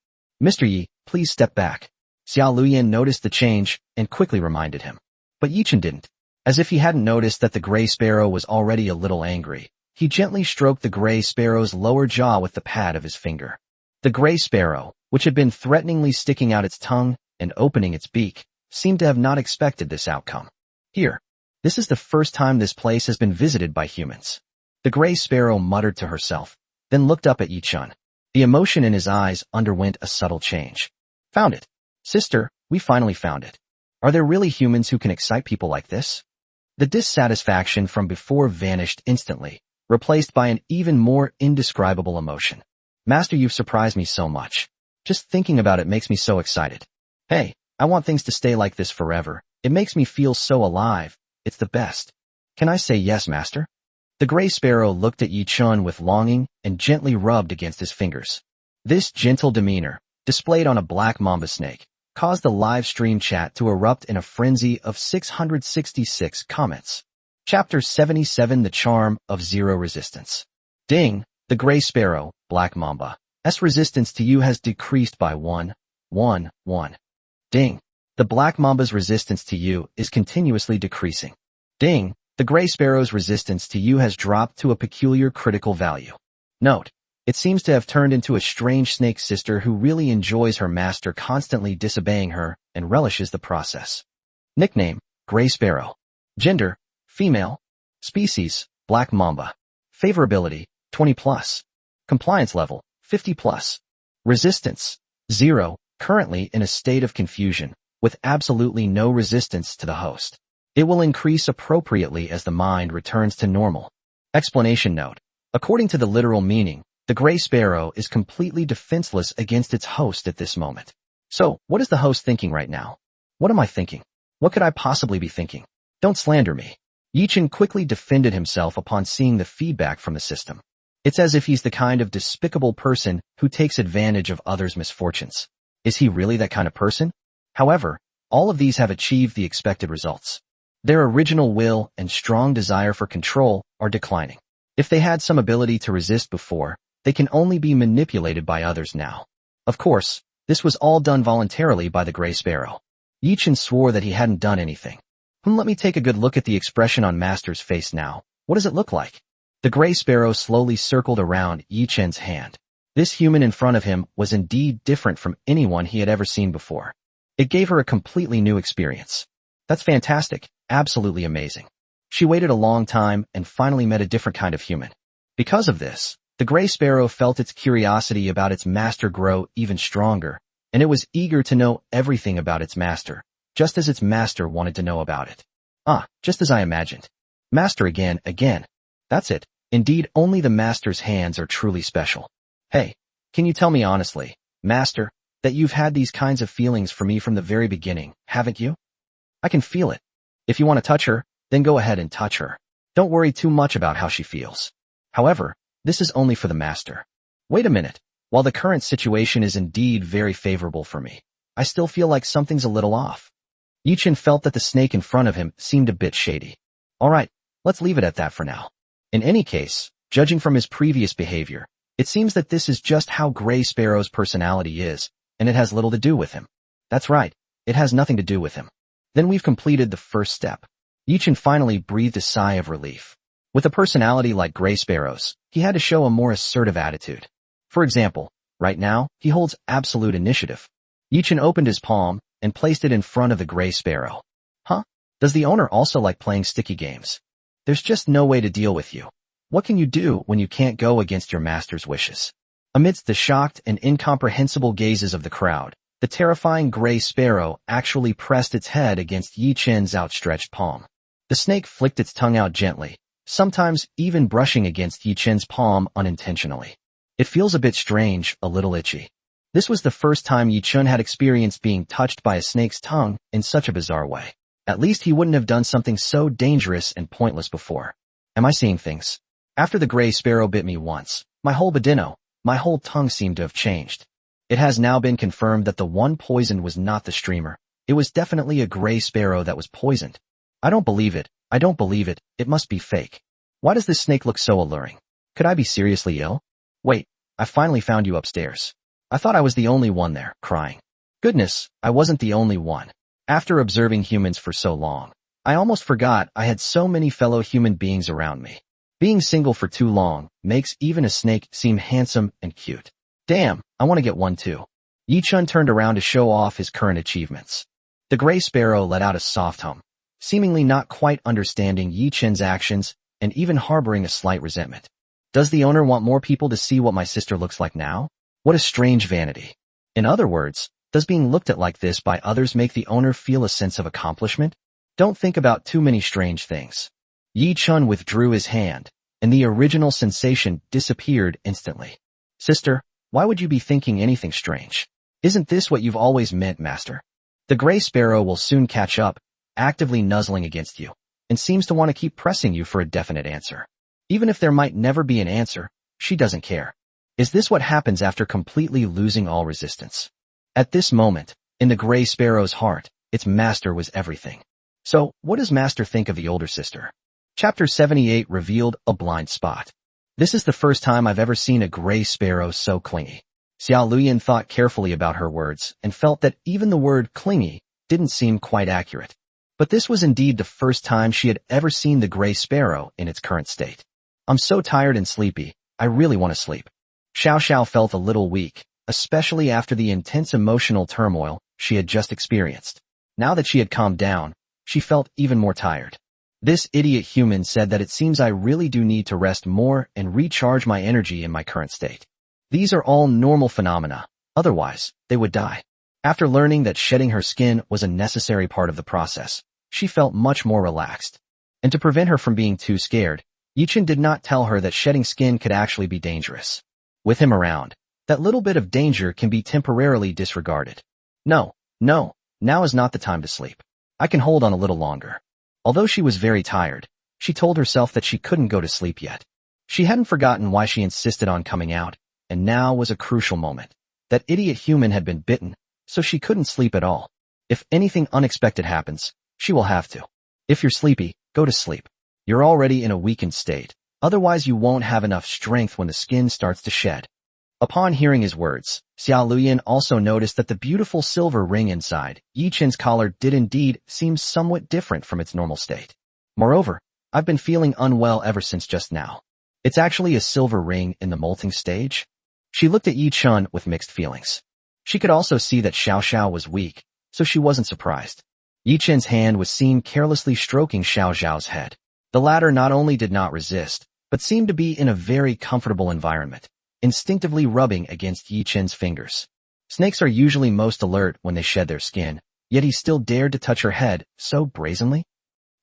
Mr. Yi, please step back. Xiao Luyan noticed the change and quickly reminded him. But Yichen didn't. As if he hadn't noticed that the gray sparrow was already a little angry, he gently stroked the gray sparrow's lower jaw with the pad of his finger. The gray sparrow, which had been threateningly sticking out its tongue and opening its beak, seemed to have not expected this outcome. Here, this is the first time this place has been visited by humans. The gray sparrow muttered to herself, then looked up at Yichen. The emotion in his eyes underwent a subtle change. Found it. Sister, we finally found it. Are there really humans who can excite people like this? The dissatisfaction from before vanished instantly, replaced by an even more indescribable emotion. Master, you've surprised me so much. Just thinking about it makes me so excited. Hey, I want things to stay like this forever. It makes me feel so alive. It's the best. Can I say yes, Master? The gray sparrow looked at Yi Chun with longing and gently rubbed against his fingers. This gentle demeanor, displayed on a black mamba snake, caused the live stream chat to erupt in a frenzy of 666 comments. Chapter 77, The Charm of Zero Resistance. Ding! The gray sparrow, black mamba. S resistance to you has decreased by 1. Ding! The black mamba's resistance to you is continuously decreasing. Ding! The gray sparrow's resistance to you has dropped to a peculiar critical value. Note: it seems to have turned into a strange snake sister who really enjoys her master constantly disobeying her and relishes the process. Nickname: Gray Sparrow. Gender: female. Species: black mamba. Favorability: 20+. Compliance level: 50+. Resistance: 0, currently in a state of confusion, with absolutely no resistance to the host. It will increase appropriately as the mind returns to normal. Explanation note: according to the literal meaning, the gray sparrow is completely defenseless against its host at this moment. So, what is the host thinking right now? What am I thinking? What could I possibly be thinking? Don't slander me. Yi Chun quickly defended himself upon seeing the feedback from the system. It's as if he's the kind of despicable person who takes advantage of others' misfortunes. Is he really that kind of person? However, all of these have achieved the expected results. Their original will and strong desire for control are declining. If they had some ability to resist before, they can only be manipulated by others now. Of course, this was all done voluntarily by the gray sparrow. Yi Chun swore that he hadn't done anything. Let me take a good look at the expression on Master's face now. What does it look like? The gray sparrow slowly circled around Yi Chun's hand. This human in front of him was indeed different from anyone he had ever seen before. It gave her a completely new experience. That's fantastic. Absolutely amazing. She waited a long time and finally met a different kind of human. Because of this, the gray sparrow felt its curiosity about its master grow even stronger, and it was eager to know everything about its master, just as its master wanted to know about it. Just as I imagined. Master again. That's it. Indeed, only the master's hands are truly special. Hey, can you tell me honestly, Master, that you've had these kinds of feelings for me from the very beginning, haven't you? I can feel it. If you want to touch her, then go ahead and touch her. Don't worry too much about how she feels. However, this is only for the master. Wait a minute. While the current situation is indeed very favorable for me, I still feel like something's a little off. Yi Chun felt that the snake in front of him seemed a bit shady. Alright, let's leave it at that for now. In any case, judging from his previous behavior, it seems that this is just how Gray Sparrow's personality is, and it has little to do with him. That's right, it has nothing to do with him. Then we've completed the first step. Yi Chun finally breathed a sigh of relief. With a personality like Gray Sparrow's, he had to show a more assertive attitude. For example, right now, he holds absolute initiative. Yi Chun opened his palm and placed it in front of the Gray Sparrow. Does the owner also like playing sticky games? There's just no way to deal with you. What can you do when you can't go against your master's wishes? Amidst the shocked and incomprehensible gazes of the crowd, the terrifying Gray Sparrow actually pressed its head against Yi Chun's outstretched palm. The snake flicked its tongue out gently, sometimes even brushing against Yi Chun's palm unintentionally. It feels a bit strange, a little itchy. This was the first time Yi Chun had experienced being touched by a snake's tongue in such a bizarre way. At least he wouldn't have done something so dangerous and pointless before. Am I seeing things? After the Gray Sparrow bit me once, my whole tongue seemed to have changed. It has now been confirmed that the one poisoned was not the streamer. It was definitely a Gray Sparrow that was poisoned. I don't believe it. It must be fake. Why does this snake look so alluring? Could I be seriously ill? Wait, I finally found you upstairs. I thought I was the only one there, crying. Goodness, I wasn't the only one. After observing humans for so long, I almost forgot I had so many fellow human beings around me. Being single for too long makes even a snake seem handsome and cute. Damn, I want to get one too. Yi Chun turned around to show off his current achievements. The Gray Sparrow let out a soft hum, seemingly not quite understanding Yi Chun's actions and even harboring a slight resentment. Does the owner want more people to see what my sister looks like now? What a strange vanity. In other words, does being looked at like this by others make the owner feel a sense of accomplishment? Don't think about too many strange things. Yi Chun withdrew his hand, and the original sensation disappeared instantly. Sister, why would you be thinking anything strange? Isn't this what you've always meant, master? The gray sparrow will soon catch up, actively nuzzling against you, and seems to want to keep pressing you for a definite answer. Even if there might never be an answer, she doesn't care. Is this what happens after completely losing all resistance? At this moment, in the gray sparrow's heart, its master was everything. So, what does master think of the older sister? Chapter 78 revealed a blind spot. This is the first time I've ever seen a gray sparrow so clingy. Xiao Luyan thought carefully about her words and felt that even the word clingy didn't seem quite accurate. But this was indeed the first time she had ever seen the gray sparrow in its current state. I'm so tired and sleepy, I really want to sleep. Shiao Sha felt a little weak, especially after the intense emotional turmoil she had just experienced. Now that she had calmed down, she felt even more tired. This idiot human said that it seems I really do need to rest more and recharge my energy in my current state. These are all normal phenomena, otherwise, they would die. After learning that shedding her skin was a necessary part of the process, she felt much more relaxed. And to prevent her from being too scared, Yichen did not tell her that shedding skin could actually be dangerous. With him around, that little bit of danger can be temporarily disregarded. No, now is not the time to sleep. I can hold on a little longer. Although she was very tired, she told herself that she couldn't go to sleep yet. She hadn't forgotten why she insisted on coming out, and now was a crucial moment. That idiot human had been bitten, so she couldn't sleep at all. If anything unexpected happens, she will have to. If you're sleepy, go to sleep. You're already in a weakened state, otherwise you won't have enough strength when the skin starts to shed. Upon hearing his words, Xiao Luyan also noticed that the beautiful silver ring inside Yi Chen's collar did indeed seem somewhat different from its normal state. Moreover, I've been feeling unwell ever since just now. It's actually a silver ring in the molting stage. She looked at Yi Chun with mixed feelings. She could also see that Shiao Sha was weak, so she wasn't surprised. Yi Chen's hand was seen carelessly stroking Xiao Zhao's head. The latter not only did not resist, but seemed to be in a very comfortable environment, instinctively rubbing against Yi Chen's fingers. Snakes are usually most alert when they shed their skin, yet he still dared to touch her head so brazenly.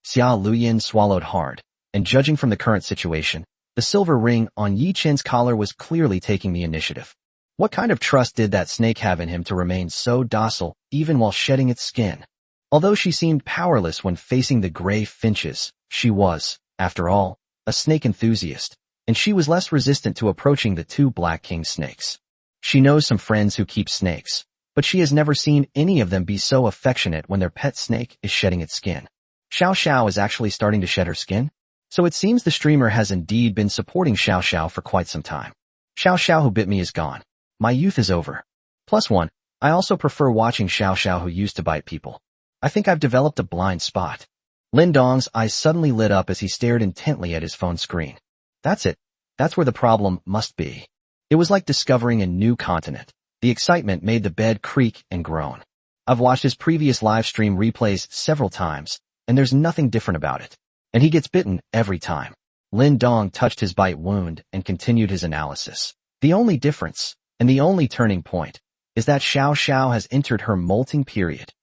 Xiao Luyan swallowed hard, and judging from the current situation, the silver ring on Yi Chen's collar was clearly taking the initiative. What kind of trust did that snake have in him to remain so docile even while shedding its skin? Although she seemed powerless when facing the gray finches, she was, after all, a snake enthusiast, and she was less resistant to approaching the two Black King snakes. She knows some friends who keep snakes, but she has never seen any of them be so affectionate when their pet snake is shedding its skin. Xiao Sha is actually starting to shed her skin? So it seems the streamer has indeed been supporting Xiao Sha for quite some time. Xiao Sha who bit me is gone. My youth is over. +1, I also prefer watching Xiao Sha who used to bite people. I think I've developed a blind spot. Lin Dong's eyes suddenly lit up as he stared intently at his phone screen. That's it. That's where the problem must be. It was like discovering a new continent. The excitement made the bed creak and groan. I've watched his previous live stream replays several times, and there's nothing different about it. And he gets bitten every time. Lin Dong touched his bite wound and continued his analysis. The only difference, and the only turning point, is that Xiao Sha has entered her molting period.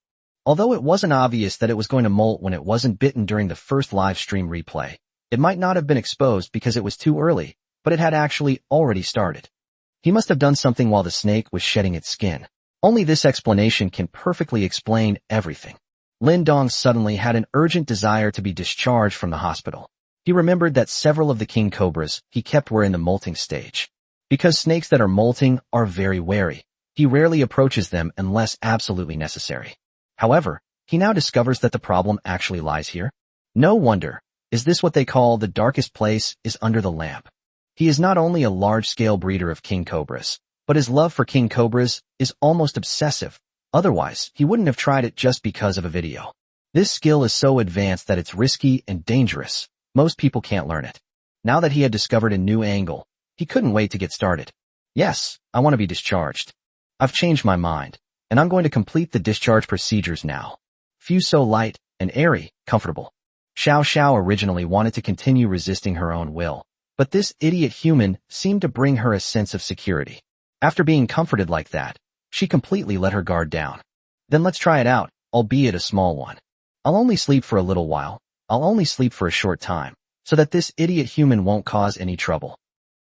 Although it wasn't obvious that it was going to molt when it wasn't bitten during the first live stream replay, it might not have been exposed because it was too early, but it had actually already started. He must have done something while the snake was shedding its skin. Only this explanation can perfectly explain everything. Lin Dong suddenly had an urgent desire to be discharged from the hospital. He remembered that several of the king cobras he kept were in the molting stage. Because snakes that are molting are very wary, he rarely approaches them unless absolutely necessary. However, he now discovers that the problem actually lies here. No wonder. Is this what they call the darkest place is under the lamp? He is not only a large-scale breeder of king cobras, but his love for king cobras is almost obsessive. Otherwise, he wouldn't have tried it just because of a video. This skill is so advanced that it's risky and dangerous. Most people can't learn it. Now that he had discovered a new angle, he couldn't wait to get started. Yes, I want to be discharged. I've changed my mind, and I'm going to complete the discharge procedures now. Few so light and airy, comfortable. Xiao Sha originally wanted to continue resisting her own will, but this idiot human seemed to bring her a sense of security. After being comforted like that, she completely let her guard down. Then let's try it out, albeit a small one. I'll only sleep for a little while. I'll only sleep for a short time, so that this idiot human won't cause any trouble.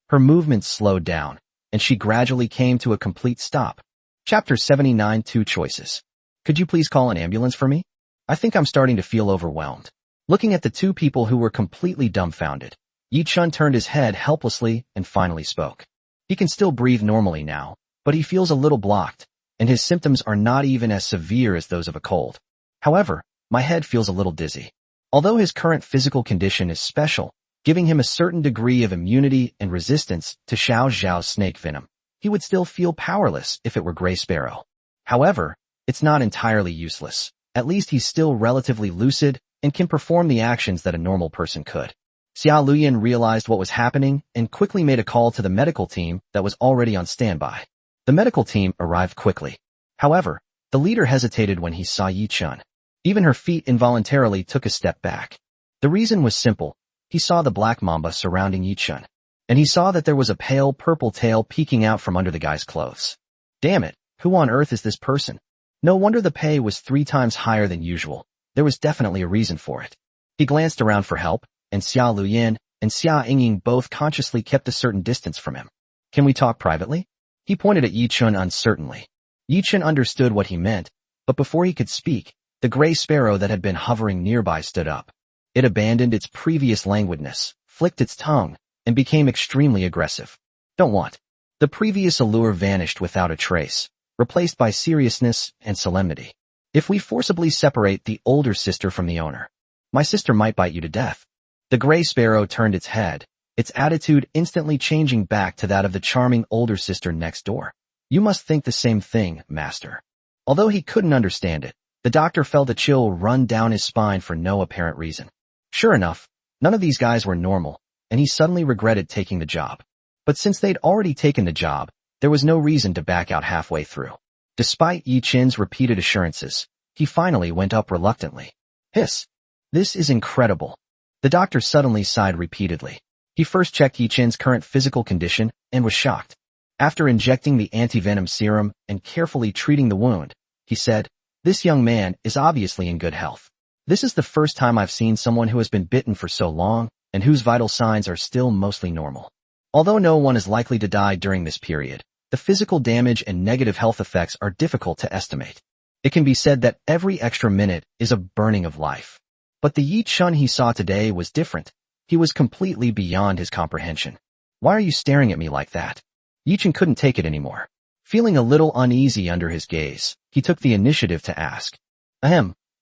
Her movements slowed down, and she gradually came to a complete stop. Chapter 79 Two Choices. Could you please call an ambulance for me? I think I'm starting to feel overwhelmed. Looking at the two people who were completely dumbfounded, Yi-chun turned his head helplessly and finally spoke. He can still breathe normally now, but he feels a little blocked, and his symptoms are not even as severe as those of a cold. However, my head feels a little dizzy. Although his current physical condition is special, giving him a certain degree of immunity and resistance to Xiao Zhao's snake venom, he would still feel powerless if it were Gray Sparrow. However, it's not entirely useless. At least he's still relatively lucid and can perform the actions that a normal person could. Xiao Luyan realized what was happening and quickly made a call to the medical team that was already on standby. The medical team arrived quickly. However, the leader hesitated when he saw Yi-chun. Even her feet involuntarily took a step back. The reason was simple. He saw the black mamba surrounding Yi-chun, and he saw that there was a pale purple tail peeking out from under the guy's clothes. Damn it, who on earth is this person? No wonder the pay was 3 times higher than usual. There was definitely a reason for it. He glanced around for help, and Xiao Luyan and Xia Yingying both consciously kept a certain distance from him. Can we talk privately? He pointed at Yi-chun uncertainly. Yi-chun understood what he meant, but before he could speak, the gray sparrow that had been hovering nearby stood up. It abandoned its previous languidness, flicked its tongue, and became extremely aggressive. Don't want. The previous allure vanished without a trace, replaced by seriousness and solemnity. If we forcibly separate the older sister from the owner, my sister might bite you to death. The gray sparrow turned its head, its attitude instantly changing back to that of the charming older sister next door. You must think the same thing, master. Although he couldn't understand it, the doctor felt a chill run down his spine for no apparent reason. Sure enough, none of these guys were normal, and he suddenly regretted taking the job. But since they'd already taken the job, there was no reason to back out halfway through. Despite Yi-chun's repeated assurances, he finally went up reluctantly. Hiss! This is incredible. The doctor suddenly sighed repeatedly. He first checked Yi-chun's current physical condition and was shocked. After injecting the anti-venom serum and carefully treating the wound, he said, "This young man is obviously in good health. This is the first time I've seen someone who has been bitten for so long and whose vital signs are still mostly normal. Although no one is likely to die during this period, the physical damage and negative health effects are difficult to estimate. It can be said that every extra minute is a burning of life." But the Yi-chun he saw today was different. He was completely beyond his comprehension. Why are you staring at me like that? Yi-chun couldn't take it anymore. Feeling a little uneasy under his gaze, he took the initiative to ask.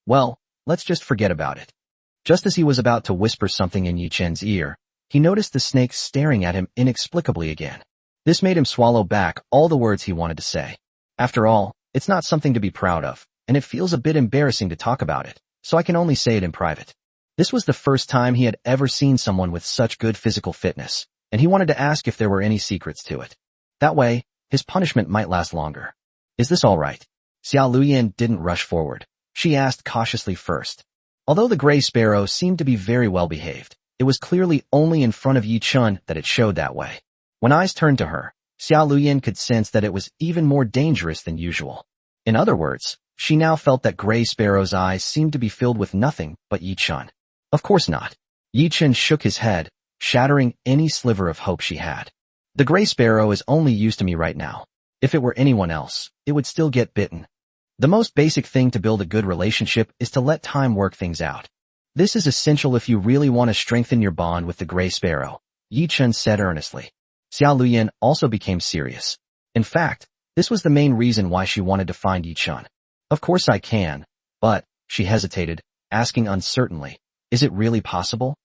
Well, let's just forget about it. Just as he was about to whisper something in Yi-chun's ear, he noticed the snake staring at him inexplicably again. This made him swallow back all the words he wanted to say. After all, it's not something to be proud of, and it feels a bit embarrassing to talk about it, so I can only say it in private. This was the first time he had ever seen someone with such good physical fitness, and he wanted to ask if there were any secrets to it. That way, his punishment might last longer. Is this all right? Xiao Luyan didn't rush forward. She asked cautiously first. Although the gray sparrow seemed to be very well behaved, it was clearly only in front of Yi-chun that it showed that way. When eyes turned to her, Xiao Luyan could sense that it was even more dangerous than usual. In other words, she now felt that gray sparrow's eyes seemed to be filled with nothing but Yi-chun. Of course not. Yi-chun shook his head, shattering any sliver of hope she had. The gray sparrow is only used to me right now. If it were anyone else, it would still get bitten. The most basic thing to build a good relationship is to let time work things out. This is essential if you really want to strengthen your bond with the gray sparrow, Yi-chun said earnestly. Xiao Luyan also became serious. In fact, this was the main reason why she wanted to find Yi-chun. Of course I can, but, she hesitated, asking uncertainly, is it really possible?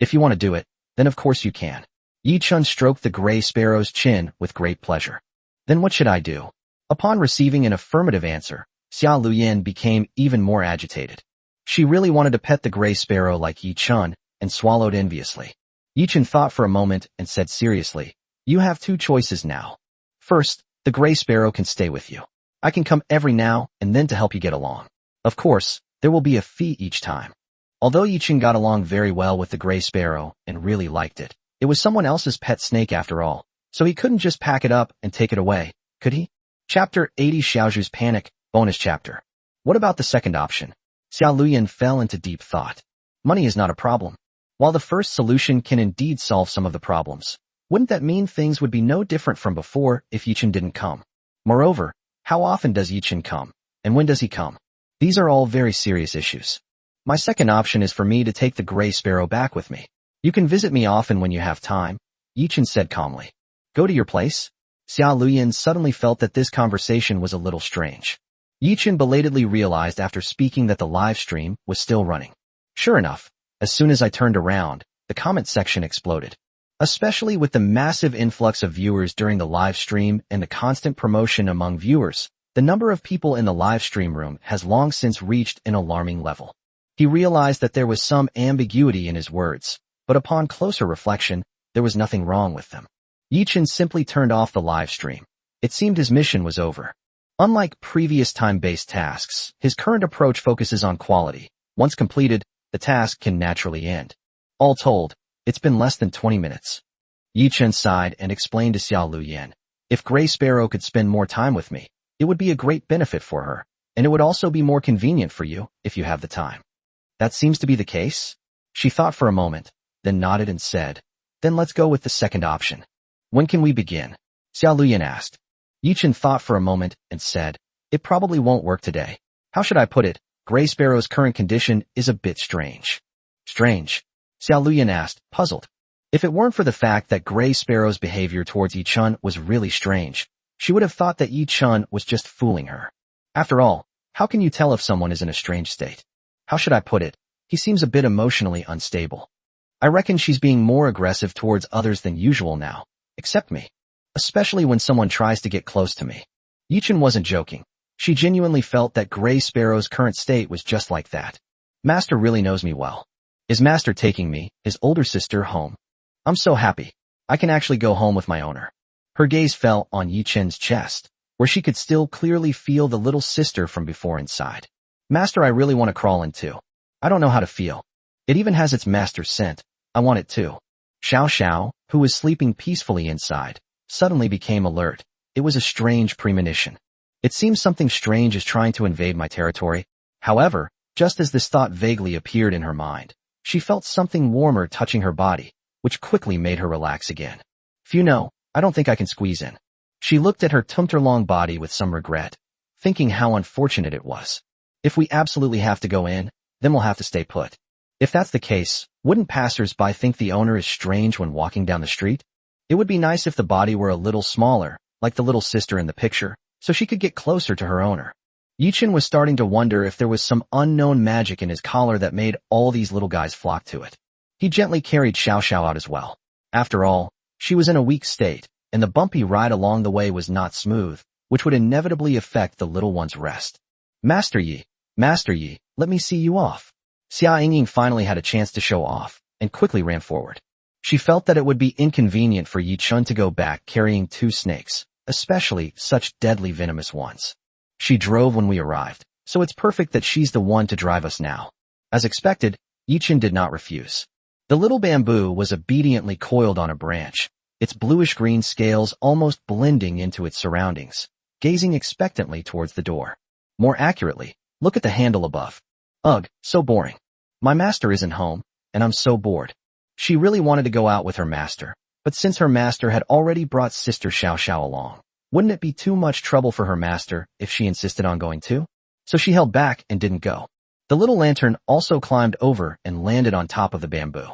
If you want to do it, then of course you can. Yi-chun stroked the gray sparrow's chin with great pleasure. Then what should I do? Upon receiving an affirmative answer, Xiao Luyan became even more agitated. She really wanted to pet the gray sparrow like Yi-chun, and swallowed enviously. Yi-chun thought for a moment and said seriously, you have 2 choices now. First, the gray sparrow can stay with you. I can come every now and then to help you get along. Of course, there will be a fee each time. Although Yi-chun got along very well with the gray sparrow and really liked it, it was someone else's pet snake after all, so he couldn't just pack it up and take it away, could he? Chapter 80 Xiaozhu's Panic, Bonus Chapter. What about the second option? Xiao Luyan fell into deep thought. Money is not a problem. While the first solution can indeed solve some of the problems, wouldn't that mean things would be no different from before if Yichen didn't come? Moreover, how often does Yichen come? And when does he come? These are all very serious issues. My second option is for me to take the gray sparrow back with me. You can visit me often when you have time, Yichen said calmly. Go to your place? Xiao Luyan suddenly felt that this conversation was a little strange. Yichen belatedly realized after speaking that the live stream was still running. Sure enough, as soon as I turned around, the comment section exploded. Especially with the massive influx of viewers during the live stream and the constant promotion among viewers, the number of people in the live stream room has long since reached an alarming level. He realized that there was some ambiguity in his words, but upon closer reflection, there was nothing wrong with them. Yichen simply turned off the live stream. It seemed his mission was over. Unlike previous time-based tasks, his current approach focuses on quality. Once completed, the task can naturally end. All told, it's been less than 20 minutes. Yichen sighed and explained to Xiao Luyan, if Gray Sparrow could spend more time with me, it would be a great benefit for her, and it would also be more convenient for you if you have the time. That seems to be the case? She thought for a moment, then nodded and said, then let's go with the second option. When can we begin? Xiao Luyan asked. Yichen thought for a moment and said, it probably won't work today. How should I put it? Gray Sparrow's current condition is a bit strange. Strange? Xiao Luyan asked, puzzled. If it weren't for the fact that Gray Sparrow's behavior towards Yi-chun was really strange, she would have thought that Yi-chun was just fooling her. After all, how can you tell if someone is in a strange state? How should I put it? He seems a bit emotionally unstable. I reckon she's being more aggressive towards others than usual now, except me. Especially when someone tries to get close to me. Yichen wasn't joking. She genuinely felt that Gray Sparrow's current state was just like that. Master really knows me well. Is Master taking me, his older sister, home? I'm so happy. I can actually go home with my owner. Her gaze fell on Yichen's chest, where she could still clearly feel the little sister from before inside. Master, I really want to crawl in too. I don't know how to feel. It even has its master's scent. I want it too. Shiao Sha, who was sleeping peacefully inside, suddenly became alert. It was a strange premonition. It seems something strange is trying to invade my territory. However, just as this thought vaguely appeared in her mind, she felt something warmer touching her body, which quickly made her relax again. Phew, no, I don't think I can squeeze in. She looked at her tumtor-long body with some regret, thinking how unfortunate it was. If we absolutely have to go in, then we'll have to stay put. If that's the case, wouldn't passers-by think the owner is strange when walking down the street? It would be nice if the body were a little smaller, like the little sister in the picture, so she could get closer to her owner. Yichen was starting to wonder if there was some unknown magic in his collar that made all these little guys flock to it. He gently carried Shiao Sha out as well. After all, she was in a weak state, and the bumpy ride along the way was not smooth, which would inevitably affect the little one's rest. Master Yi, let me see you off. Xia Yingying finally had a chance to show off, and quickly ran forward. She felt that it would be inconvenient for Yi-chun to go back carrying 2 snakes, especially such deadly venomous ones. She drove when we arrived, so it's perfect that she's the one to drive us now. As expected, Yi-chun did not refuse. The little bamboo was obediently coiled on a branch, its bluish-green scales almost blending into its surroundings, gazing expectantly towards the door. More accurately, look at the handle above. Ugh, so boring. My master isn't home, and I'm so bored. She really wanted to go out with her master, but since her master had already brought Sister Shiao Sha along, wouldn't it be too much trouble for her master if she insisted on going too? So she held back and didn't go. The little lantern also climbed over and landed on top of the bamboo.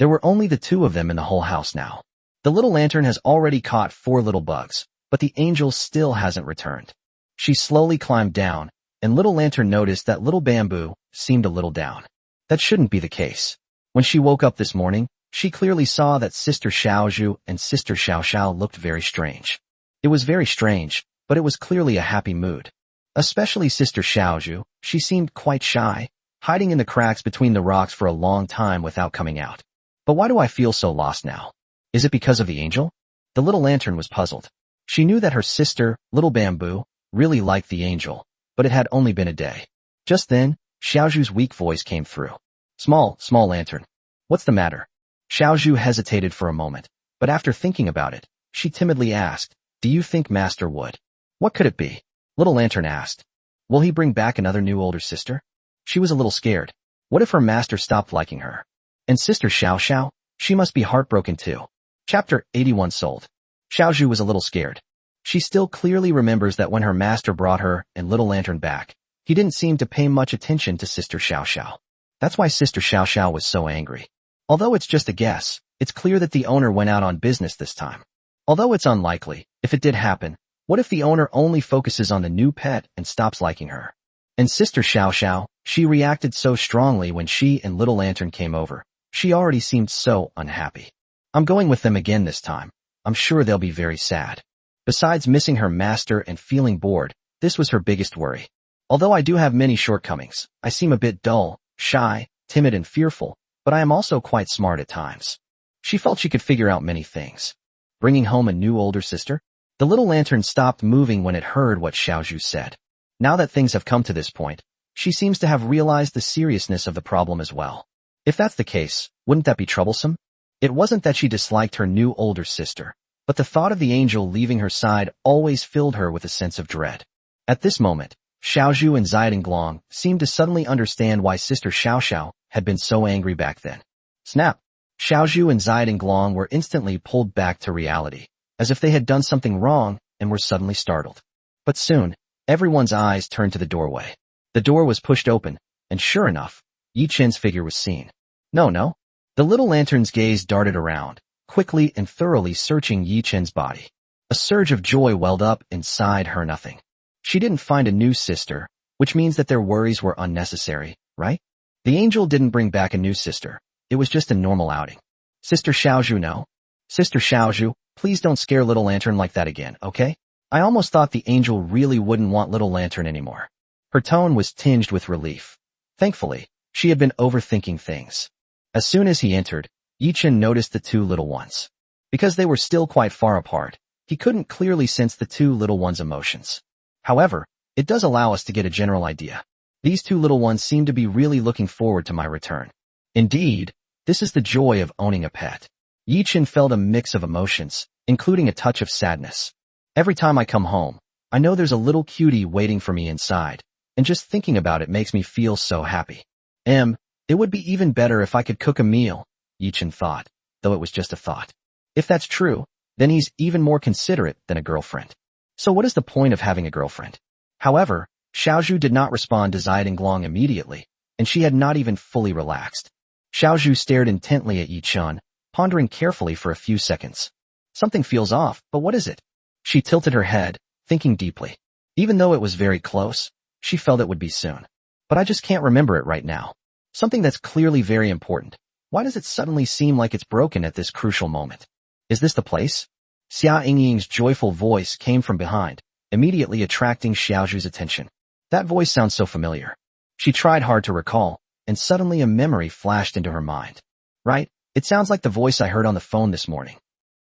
There were only the 2 of them in the whole house now. The little lantern has already caught 4 little bugs, but the angel still hasn't returned. She slowly climbed down, and little lantern noticed that little bamboo seemed a little down. That shouldn't be the case. When she woke up this morning, she clearly saw that Sister Xiaozhu and Sister Shiao Sha looked very strange. It was very strange, but it was clearly a happy mood. Especially Sister Xiaozhu, she seemed quite shy, hiding in the cracks between the rocks for a long time without coming out. But why do I feel so lost now? Is it because of the angel? The little lantern was puzzled. She knew that her sister, Little Bamboo, really liked the angel, but it had only been a day. Just then, Xiaozhu's weak voice came through. Small lantern. What's the matter? Xiaozhu hesitated for a moment, but after thinking about it, she timidly asked, do you think Master would? What could it be? Little Lantern asked. Will he bring back another new older sister? She was a little scared. What if her master stopped liking her? And Sister Shiao Sha? She must be heartbroken too. Chapter 81 Sold. Xiaozhu was a little scared. She still clearly remembers that when her master brought her and Little Lantern back, he didn't seem to pay much attention to Sister Shiao Sha. That's why Sister Shiao Sha was so angry. Although it's just a guess, it's clear that the owner went out on business this time. Although it's unlikely, if it did happen, what if the owner only focuses on the new pet and stops liking her? And Sister Shiao Sha, she reacted so strongly when she and Little Lantern came over. She already seemed so unhappy. I'm going with them again this time. I'm sure they'll be very sad. Besides missing her master and feeling bored, this was her biggest worry. Although I do have many shortcomings, I seem a bit dull, shy, timid and fearful, but I am also quite smart at times. She felt she could figure out many things. Bringing home a new older sister? The Little Lantern stopped moving when it heard what Xiaozhu said. Now that things have come to this point, she seems to have realized the seriousness of the problem as well. If that's the case, wouldn't that be troublesome? It wasn't that she disliked her new older sister, but the thought of the angel leaving her side always filled her with a sense of dread. At this moment, Xiaozhu and Xiaodanglong seemed to suddenly understand why Sister Shiao Sha had been so angry back then. Snap! Xiaozhu and Xiaodanglong were instantly pulled back to reality, as if they had done something wrong and were suddenly startled. But soon, everyone's eyes turned to the doorway. The door was pushed open, and sure enough, Yi Chen's figure was seen. No. The Little Lantern's gaze darted around, quickly and thoroughly searching Yi Chen's body. A surge of joy welled up inside her. Nothing. She didn't find a new sister, which means that their worries were unnecessary, right? The angel didn't bring back a new sister. It was just a normal outing. Sister Xiaozhu, no. Sister Xiaozhu, please don't scare Little Lantern like that again, okay? I almost thought the angel really wouldn't want Little Lantern anymore. Her tone was tinged with relief. Thankfully, she had been overthinking things. As soon as he entered, Yi Chen noticed the two little ones. Because they were still quite far apart, he couldn't clearly sense the two little ones' emotions. However, it does allow us to get a general idea. These two little ones seem to be really looking forward to my return. Indeed, this is the joy of owning a pet. Yi Chen felt a mix of emotions, including a touch of sadness. Every time I come home, I know there's a little cutie waiting for me inside, and just thinking about it makes me feel so happy. It would be even better if I could cook a meal, Yi Chen thought, though it was just a thought. If that's true, then he's even more considerate than a girlfriend. So what is the point of having a girlfriend? However, Xiaozhu did not respond to Xiaodanglong immediately, and she had not even fully relaxed. Xiaozhu stared intently at Yi Chen, pondering carefully for a few seconds. Something feels off, but what is it? She tilted her head, thinking deeply. Even though it was very close, she felt it would be soon. But I just can't remember it right now. Something that's clearly very important. Why does it suddenly seem like it's broken at this crucial moment? Is this the place? Xia Yingying's joyful voice came from behind, immediately attracting Xiaozhu's attention. That voice sounds so familiar. She tried hard to recall, and suddenly a memory flashed into her mind. Right, it sounds like the voice I heard on the phone this morning.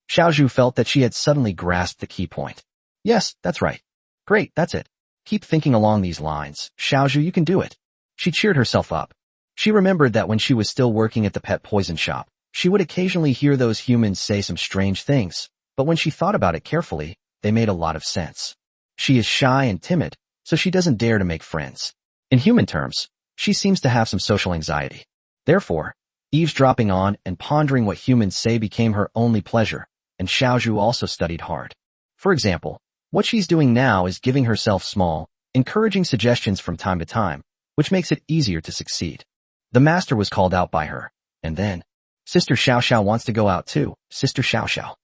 Xiaozhu felt that she had suddenly grasped the key point. Yes, that's right. Great, that's it. Keep thinking along these lines. Xiaozhu, you can do it. She cheered herself up. She remembered that when she was still working at the pet poison shop, she would occasionally hear those humans say some strange things, but when she thought about it carefully, they made a lot of sense. She is shy and timid, so she doesn't dare to make friends. In human terms, she seems to have some social anxiety. Therefore, eavesdropping on and pondering what humans say became her only pleasure, and Xiaozhu also studied hard. For example, what she's doing now is giving herself small, encouraging suggestions from time to time, which makes it easier to succeed. The master was called out by her, and then, Sister Shiao Sha wants to go out too, Sister Shiao Sha,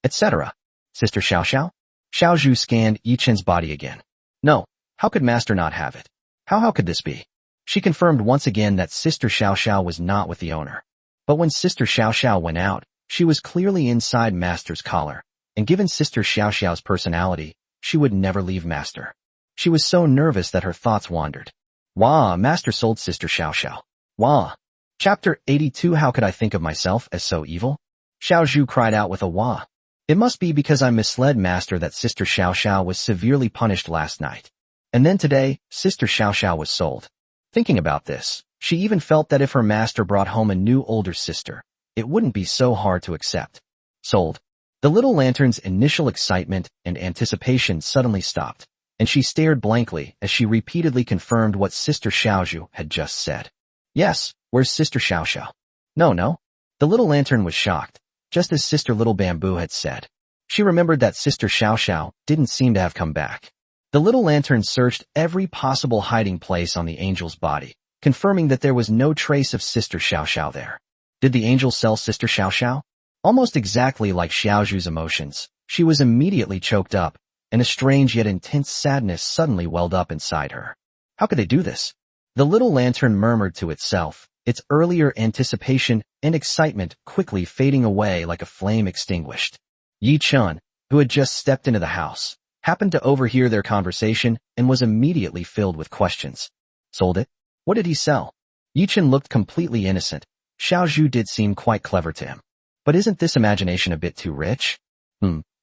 etc. Sister Shiao Sha? Xiaozhu scanned Yi Chen's body again. No, how could master not have it? How could this be? She confirmed once again that Sister Shiao Sha was not with the owner. But when Sister Shiao Sha went out, she was clearly inside master's collar, and given Sister Shiao Sha's personality, she would never leave master. She was so nervous that her thoughts wandered. Wah, master sold Sister Shiao Sha. Wah. Chapter 82 How could I think of myself as so evil? Xiaozhu cried out with a wah. It must be because I misled master that Sister Shiao Sha was severely punished last night. And then today, Sister Shiao Sha was sold. Thinking about this, she even felt that if her master brought home a new older sister, it wouldn't be so hard to accept. Sold. The Little Lantern's initial excitement and anticipation suddenly stopped, and she stared blankly as she repeatedly confirmed what Sister Xiaozhu had just said. Yes, where's Sister Shiao Sha? No. The little lantern was shocked, just as Sister Little Bamboo had said. She remembered that Sister Xiao Sha didn't seem to have come back. The little lantern searched every possible hiding place on the angel's body, confirming that there was no trace of Sister Xiao Sha there. Did the angel sell Sister Xiao Sha? Almost exactly like Xiaozhu's emotions, she was immediately choked up, and a strange yet intense sadness suddenly welled up inside her. How could they do this? The little lantern murmured to itself, its earlier anticipation and excitement quickly fading away like a flame extinguished. Yi Chun, who had just stepped into the house, happened to overhear their conversation and was immediately filled with questions. Sold it? What did he sell? Yi Chun looked completely innocent. Xiaozhu did seem quite clever to him. But isn't this imagination a bit too rich?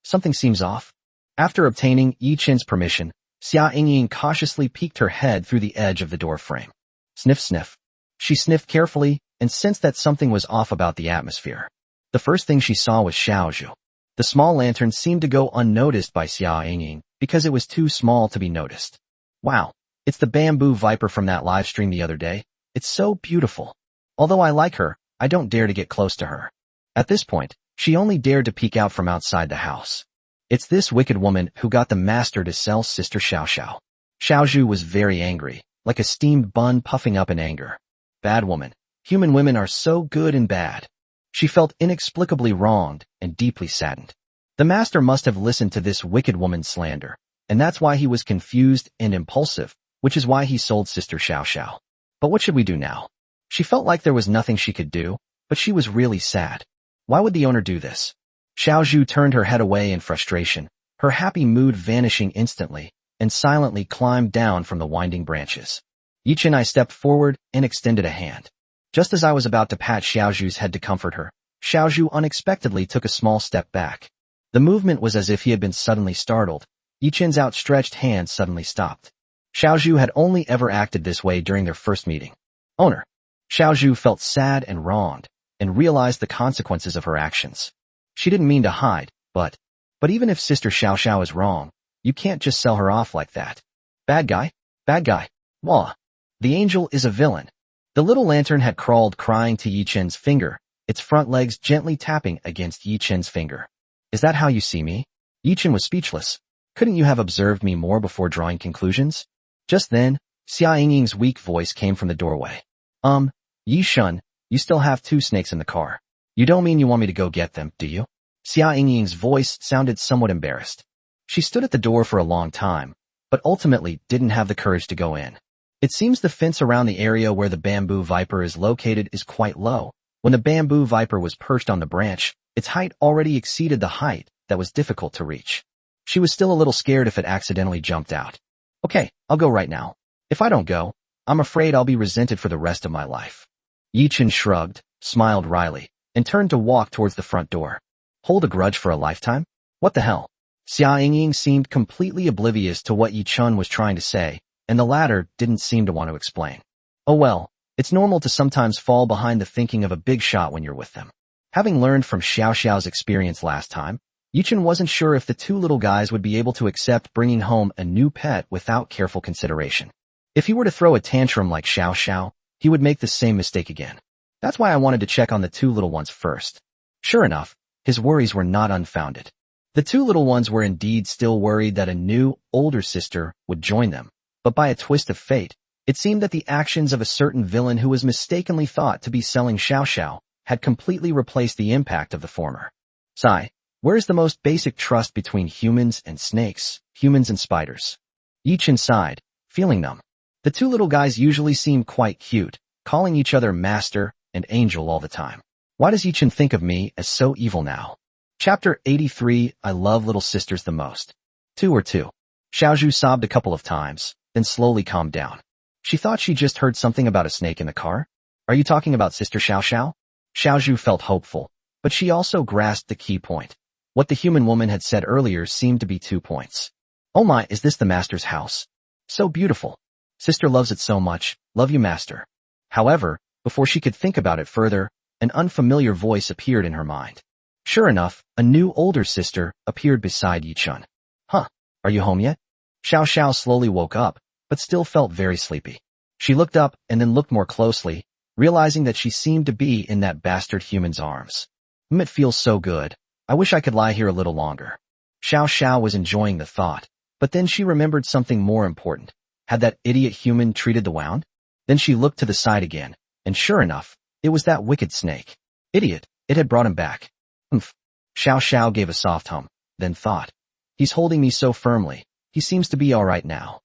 Something seems off. After obtaining Yi Chun's permission, Xia Yingying cautiously peeked her head through the edge of the door frame. Sniff, sniff. She sniffed carefully and sensed that something was off about the atmosphere. The first thing she saw was Xiaozhu. The small lantern seemed to go unnoticed by Xia Yingying because it was too small to be noticed. Wow, it's the bamboo viper from that live stream the other day. It's so beautiful. Although I like her, I don't dare to get close to her. At this point, she only dared to peek out from outside the house. It's this wicked woman who got the master to sell Sister Xiao Sha. Xiaozhu was very angry, like a steamed bun puffing up in anger. Bad woman. Human women are so good and bad. She felt inexplicably wronged and deeply saddened. The master must have listened to this wicked woman's slander, and that's why he was confused and impulsive, which is why he sold Sister Xiao Sha. But what should we do now? She felt like there was nothing she could do, but she was really sad. Why would the owner do this? Xiaozhu turned her head away in frustration, her happy mood vanishing instantly, and silently climbed down from the winding branches. Yi Chun and I stepped forward and extended a hand. Just as I was about to pat Xiaozhu's head to comfort her, Xiaozhu unexpectedly took a small step back. The movement was as if he had been suddenly startled. Yi Chun's outstretched hand suddenly stopped. Xiaozhu had only ever acted this way during their first meeting. Owner. Xiaozhu felt sad and wronged, and realized the consequences of her actions. She didn't mean to hide, but even if Sister Xiao Sha is wrong, you can't just sell her off like that. Bad guy? Wah. The angel is a villain. The little lantern had crawled crying to Yi Chun's finger, its front legs gently tapping against Yi Chun's finger. Is that how you see me? Yi Chun was speechless. Couldn't you have observed me more before drawing conclusions? Just then, Xia Yingying's weak voice came from the doorway. Yi Chun, you still have 2 snakes in the car. You don't mean you want me to go get them, do you? Xia Yingying's voice sounded somewhat embarrassed. She stood at the door for a long time, but ultimately didn't have the courage to go in. It seems the fence around the area where the bamboo viper is located is quite low. When the bamboo viper was perched on the branch, its height already exceeded the height that was difficult to reach. She was still a little scared if it accidentally jumped out. Okay, I'll go right now. If I don't go, I'm afraid I'll be resented for the rest of my life. Yi Chun shrugged, smiled wryly, and turned to walk towards the front door. Hold a grudge for a lifetime? What the hell? Xia Yingying seemed completely oblivious to what Yi Chun was trying to say, and the latter didn't seem to want to explain. Oh well, it's normal to sometimes fall behind the thinking of a big shot when you're with them. Having learned from Xiao Xiao's experience last time, Yi Chun wasn't sure if the 2 little guys would be able to accept bringing home a new pet without careful consideration. If he were to throw a tantrum like Xiao Xiao, he would make the same mistake again. That's why I wanted to check on the 2 little ones first. Sure enough, his worries were not unfounded. The 2 little ones were indeed still worried that a new, older sister would join them, but by a twist of fate, it seemed that the actions of a certain villain who was mistakenly thought to be selling Xiao Xiao had completely replaced the impact of the former. Sigh, where is the most basic trust between humans and snakes, humans and spiders? Yi Chun sighed, feeling numb. The 2 little guys usually seem quite cute, calling each other master and angel all the time. Why does Yi Chun think of me as so evil now? Chapter 83, I love little sisters the most. 2 or 2. Xiaozhu sobbed a couple of times, then slowly calmed down. She thought she just heard something about a snake in the car. Are you talking about Sister Xiao Xiao? Xiaozhu felt hopeful, but she also grasped the key point. What the human woman had said earlier seemed to be 2 points. Oh my, is this the master's house? So beautiful. Sister loves it so much, love you master. However, before she could think about it further, an unfamiliar voice appeared in her mind. Sure enough, a new older sister appeared beside Yi Chun. Huh, are you home yet? Xiao Sha slowly woke up, but still felt very sleepy. She looked up and then looked more closely, realizing that she seemed to be in that bastard human's arms. It feels so good. I wish I could lie here a little longer. Xiao Sha was enjoying the thought, but then she remembered something more important. Had that idiot human treated the wound? Then she looked to the side again, and sure enough, it was that wicked snake. Idiot, it had brought him back. Humph. Xiao Sha gave a soft hum, then thought. He's holding me so firmly. He seems to be all right now.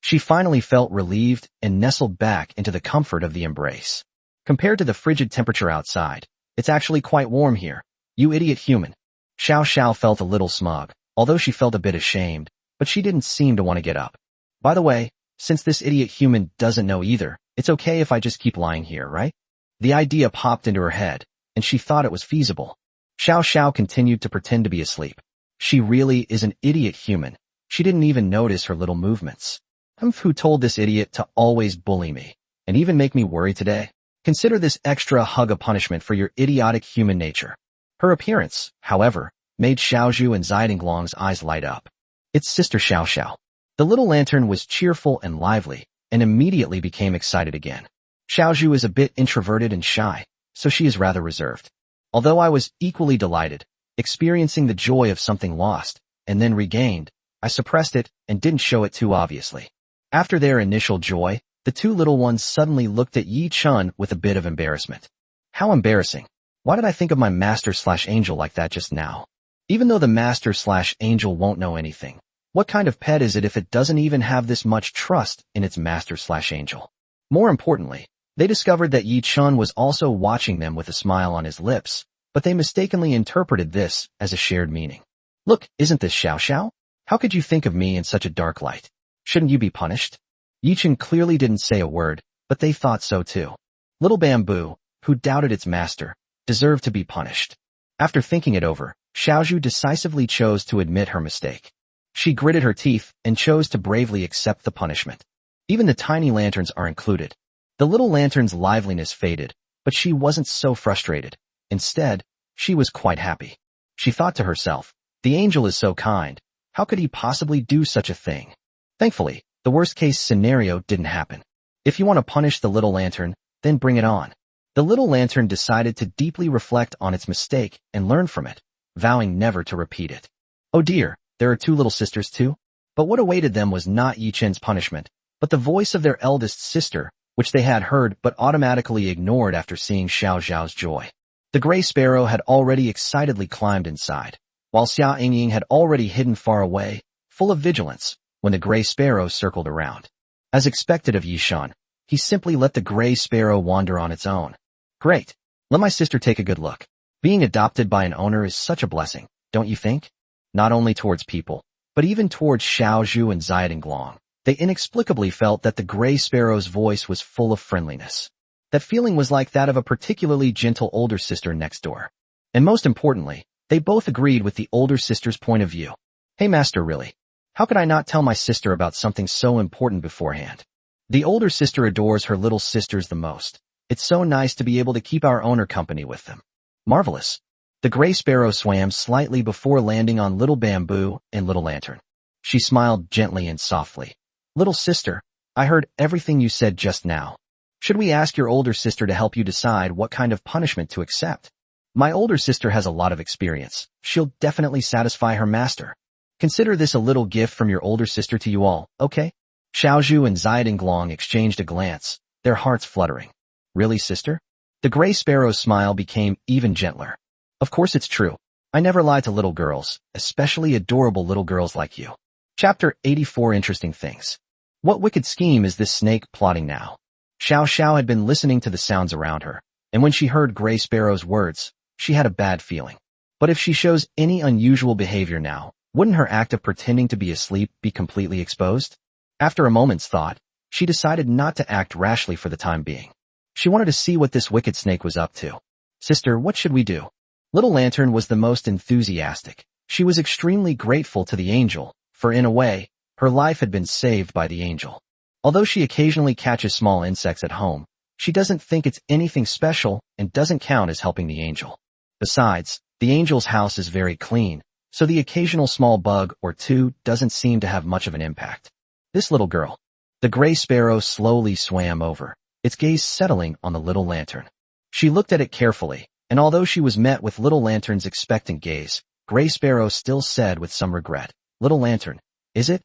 She finally felt relieved and nestled back into the comfort of the embrace. Compared to the frigid temperature outside, it's actually quite warm here. You idiot human. Xiao Sha felt a little smug, although she felt a bit ashamed, but she didn't seem to want to get up. By the way, since this idiot human doesn't know either, it's okay if I just keep lying here, right? The idea popped into her head, and she thought it was feasible. Xiao Sha continued to pretend to be asleep. She really is an idiot human. She didn't even notice her little movements. Who told this idiot to always bully me, and even make me worry today? Consider this extra hug a punishment for your idiotic human nature. Her appearance, however, made Xiaozhu and Zidinglong's eyes light up. It's Sister Xiao Sha. The little lantern was cheerful and lively, and immediately became excited again. Xiaozhu is a bit introverted and shy, so she is rather reserved. Although I was equally delighted, experiencing the joy of something lost, and then regained, I suppressed it and didn't show it too obviously. After their initial joy, the two little ones suddenly looked at Yi Chun with a bit of embarrassment. How embarrassing. Why did I think of my master/angel like that just now? Even though the master/angel won't know anything, what kind of pet is it if it doesn't even have this much trust in its master/angel? More importantly, they discovered that Yi Chun was also watching them with a smile on his lips, but they mistakenly interpreted this as a shared meaning. Look, isn't this Xiao Xiao? How could you think of me in such a dark light? Shouldn't you be punished? Yi Chun clearly didn't say a word, but they thought so too. Little Bamboo, who doubted its master, deserved to be punished. After thinking it over, Xiaozhu decisively chose to admit her mistake. She gritted her teeth and chose to bravely accept the punishment. Even the tiny lanterns are included. The little lantern's liveliness faded, but she wasn't so frustrated. Instead, she was quite happy. She thought to herself, the angel is so kind. How could he possibly do such a thing? Thankfully, the worst-case scenario didn't happen. If you want to punish the little lantern, then bring it on. The little lantern decided to deeply reflect on its mistake and learn from it, vowing never to repeat it. Oh dear, there are two little sisters too? But what awaited them was not Yi Chun's punishment, but the voice of their eldest sister, which they had heard but automatically ignored after seeing Xiao Zhao's joy. The gray sparrow had already excitedly climbed inside, while Xia Yingying had already hidden far away, full of vigilance, when the gray sparrow circled around. As expected of Yi Chun, he simply let the gray sparrow wander on its own. Great. Let my sister take a good look. Being adopted by an owner is such a blessing, don't you think? Not only towards people, but even towards Xiaozhu and Zidinglong. They inexplicably felt that the gray sparrow's voice was full of friendliness. That feeling was like that of a particularly gentle older sister next door. And most importantly, they both agreed with the older sister's point of view. Hey master, really? How could I not tell my sister about something so important beforehand? The older sister adores her little sisters the most. It's so nice to be able to keep our owner company with them. Marvelous. The gray sparrow swam slightly before landing on Little Bamboo and Little Lantern. She smiled gently and softly. Little sister, I heard everything you said just now. Should we ask your older sister to help you decide what kind of punishment to accept? My older sister has a lot of experience. She'll definitely satisfy her master. Consider this a little gift from your older sister to you all, okay? Xiaozhu and Zidinglong exchanged a glance, their hearts fluttering. Really, sister? The gray sparrow's smile became even gentler. Of course it's true. I never lie to little girls, especially adorable little girls like you. Chapter 84 Interesting Things. What wicked scheme is this snake plotting now? Xiao Sha had been listening to the sounds around her, and when she heard Gray Sparrow's words, she had a bad feeling. But if she shows any unusual behavior now, wouldn't her act of pretending to be asleep be completely exposed? After a moment's thought, she decided not to act rashly for the time being. She wanted to see what this wicked snake was up to. Sister, what should we do? Little Lantern was the most enthusiastic. She was extremely grateful to the angel, for in a way, her life had been saved by the angel. Although she occasionally catches small insects at home, she doesn't think it's anything special and doesn't count as helping the angel. Besides, the angel's house is very clean, so the occasional small bug or two doesn't seem to have much of an impact. This little girl. The gray sparrow slowly swam over, its gaze settling on the little lantern. She looked at it carefully, and although she was met with little lantern's expectant gaze, Gray Sparrow still said with some regret, "Little lantern, is it?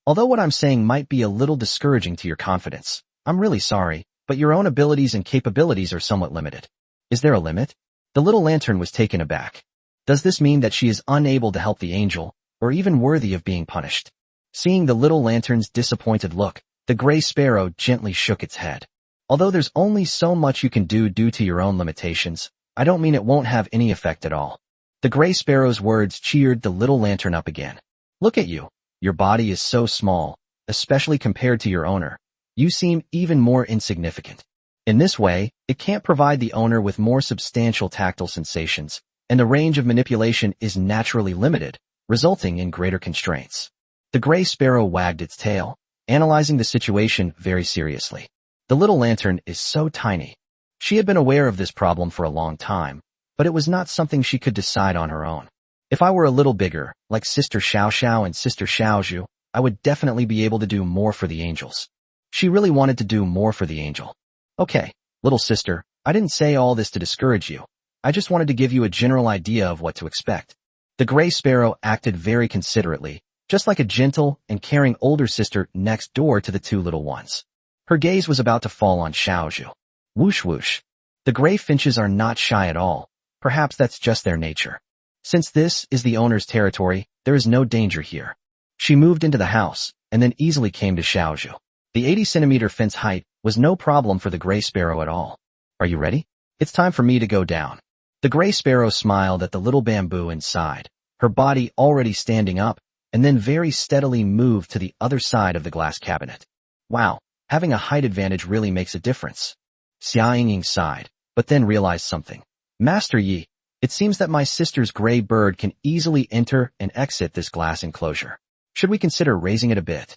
Although what I'm saying might be a little discouraging to your confidence, I'm really sorry, but your own abilities and capabilities are somewhat limited." "Is there a limit?" The little lantern was taken aback. Does this mean that she is unable to help the angel, or even worthy of being punished? Seeing the little lantern's disappointed look, the Gray Sparrow gently shook its head. "Although there's only so much you can do due to your own limitations, I don't mean it won't have any effect at all." The Gray Sparrow's words cheered the little lantern up again. "Look at you. Your body is so small, especially compared to your owner. You seem even more insignificant. In this way, it can't provide the owner with more substantial tactile sensations, and the range of manipulation is naturally limited, resulting in greater constraints." The Gray Sparrow wagged its tail, analyzing the situation very seriously. The little lantern is so tiny. She had been aware of this problem for a long time, but it was not something she could decide on her own. "If I were a little bigger, like Sister Shiao Sha and Sister Shiao Zhu, I would definitely be able to do more for the angels." She really wanted to do more for the angel. "Okay, little sister, I didn't say all this to discourage you. I just wanted to give you a general idea of what to expect." The Gray Sparrow acted very considerately, just like a gentle and caring older sister next door to the two little ones. Her gaze was about to fall on Shiao Zhu. Whoosh whoosh. The gray finches are not shy at all. Perhaps that's just their nature. Since this is the owner's territory, there is no danger here. She moved into the house, and then easily came to Shiao Zhu. The 80-centimeter fence height was no problem for the Gray Sparrow at all. "Are you ready? It's time for me to go down." The Gray Sparrow smiled at the little bamboo inside, her body already standing up, and then very steadily moved to the other side of the glass cabinet. "Wow, having a height advantage really makes a difference." Xia Yingying sighed, but then realized something. "Master Yi, it seems that my sister's gray bird can easily enter and exit this glass enclosure. Should we consider raising it a bit?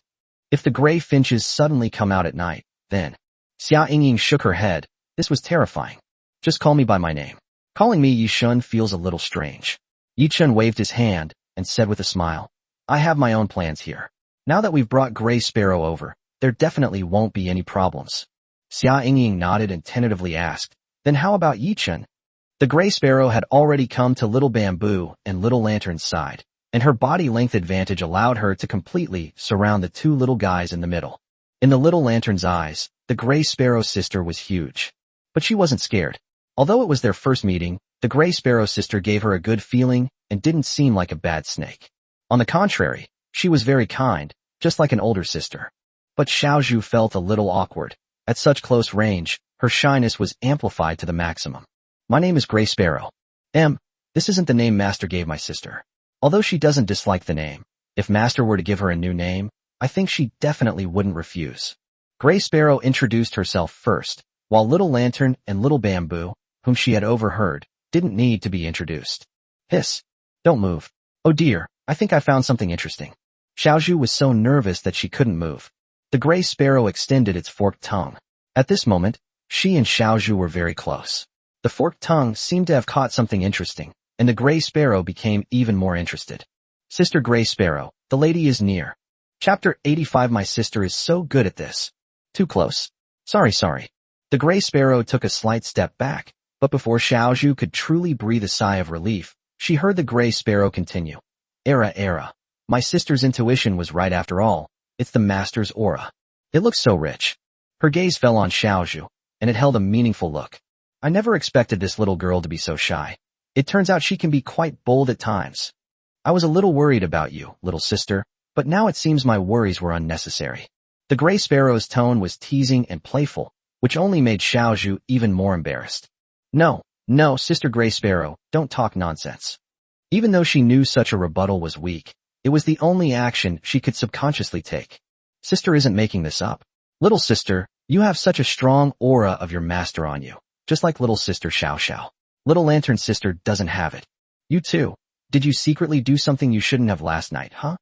If the gray finches suddenly come out at night, then..." Xia Yingying shook her head. This was terrifying. "Just call me by my name. Calling me Yi Shun feels a little strange." Yi Chun waved his hand and said with a smile, "I have my own plans here. Now that we've brought Gray Sparrow over, there definitely won't be any problems." Xia Yingying nodded and tentatively asked, "Then how about Yi Chun?" The Gray Sparrow had already come to Little Bamboo and Little Lantern's side, and her body length advantage allowed her to completely surround the two little guys in the middle. In the Little Lantern's eyes, the Gray Sparrow sister was huge. But she wasn't scared. Although it was their first meeting, the Gray Sparrow sister gave her a good feeling and didn't seem like a bad snake. On the contrary, she was very kind, just like an older sister. But Shiao Zhu felt a little awkward. At such close range, her shyness was amplified to the maximum. "My name is Gray Sparrow. This isn't the name Master gave my sister. Although she doesn't dislike the name, if Master were to give her a new name, I think she definitely wouldn't refuse." Gray Sparrow introduced herself first, while Little Lantern and Little Bamboo, whom she had overheard, didn't need to be introduced. "Hiss. Don't move. Oh dear, I think I found something interesting." Shiao Zhu was so nervous that she couldn't move. The Gray Sparrow extended its forked tongue. At this moment, she and Shiao Zhu were very close. The forked tongue seemed to have caught something interesting, and the Gray Sparrow became even more interested. "Sister Gray Sparrow, the lady is near." Chapter 85. My sister is so good at this. Too close. Sorry. The Gray Sparrow took a slight step back, but before Shiao Zhu could truly breathe a sigh of relief, she heard the Gray Sparrow continue. Era. My sister's intuition was right after all. It's the Master's aura. It looks so rich." Her gaze fell on Shiao Zhu, and it held a meaningful look. "I never expected this little girl to be so shy. It turns out she can be quite bold at times. I was a little worried about you, little sister, but now it seems my worries were unnecessary." The Gray Sparrow's tone was teasing and playful, which only made Shiao Zhu even more embarrassed. No, Sister Gray Sparrow, don't talk nonsense." Even though she knew such a rebuttal was weak, it was the only action she could subconsciously take. "Sister isn't making this up. Little sister, you have such a strong aura of your master on you, just like little sister Shiao Sha. Little Lantern's sister doesn't have it. You too. Did you secretly do something you shouldn't have last night, huh?"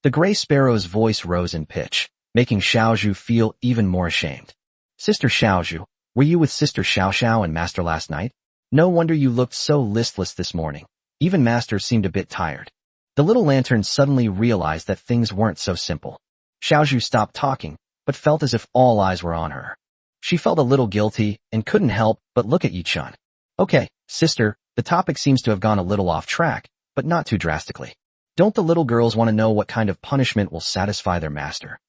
The Gray Sparrow's voice rose in pitch, making Shiao Zhu feel even more ashamed. "Sister Shiao Zhu, were you with Sister Shiao Sha and Master last night? No wonder you looked so listless this morning. Even Master seemed a bit tired." The little lantern suddenly realized that things weren't so simple. Xiao Sha stopped talking, but felt as if all eyes were on her. She felt a little guilty and couldn't help but look at Yi-chun. Okay, sister, the topic seems to have gone a little off track, but not too drastically. Don't the little girls want to know what kind of punishment will satisfy their master?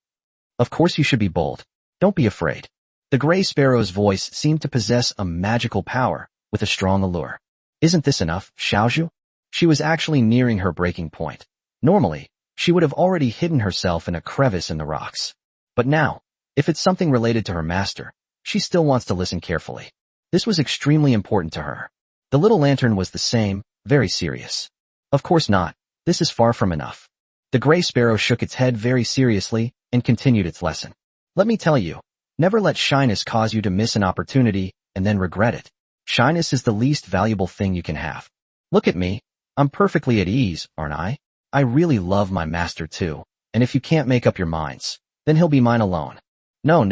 Of course you should be bold. Don't be afraid. The gray sparrow's voice seemed to possess a magical power, with a strong allure. Isn't this enough, Xiao Sha? She was actually nearing her breaking point. Normally, she would have already hidden herself in a crevice in the rocks. But now, if it's something related to her master, she still wants to listen carefully. This was extremely important to her. The little lantern was the same, very serious. Of course not. This is far from enough. The gray sparrow shook its head very seriously and continued its lesson. Let me tell you, never let shyness cause you to miss an opportunity and then regret it. Shyness is the least valuable thing you can have. Look at me. I'm perfectly at ease, aren't I? I really love my master too, and if you can't make up your minds, then he'll be mine alone. No.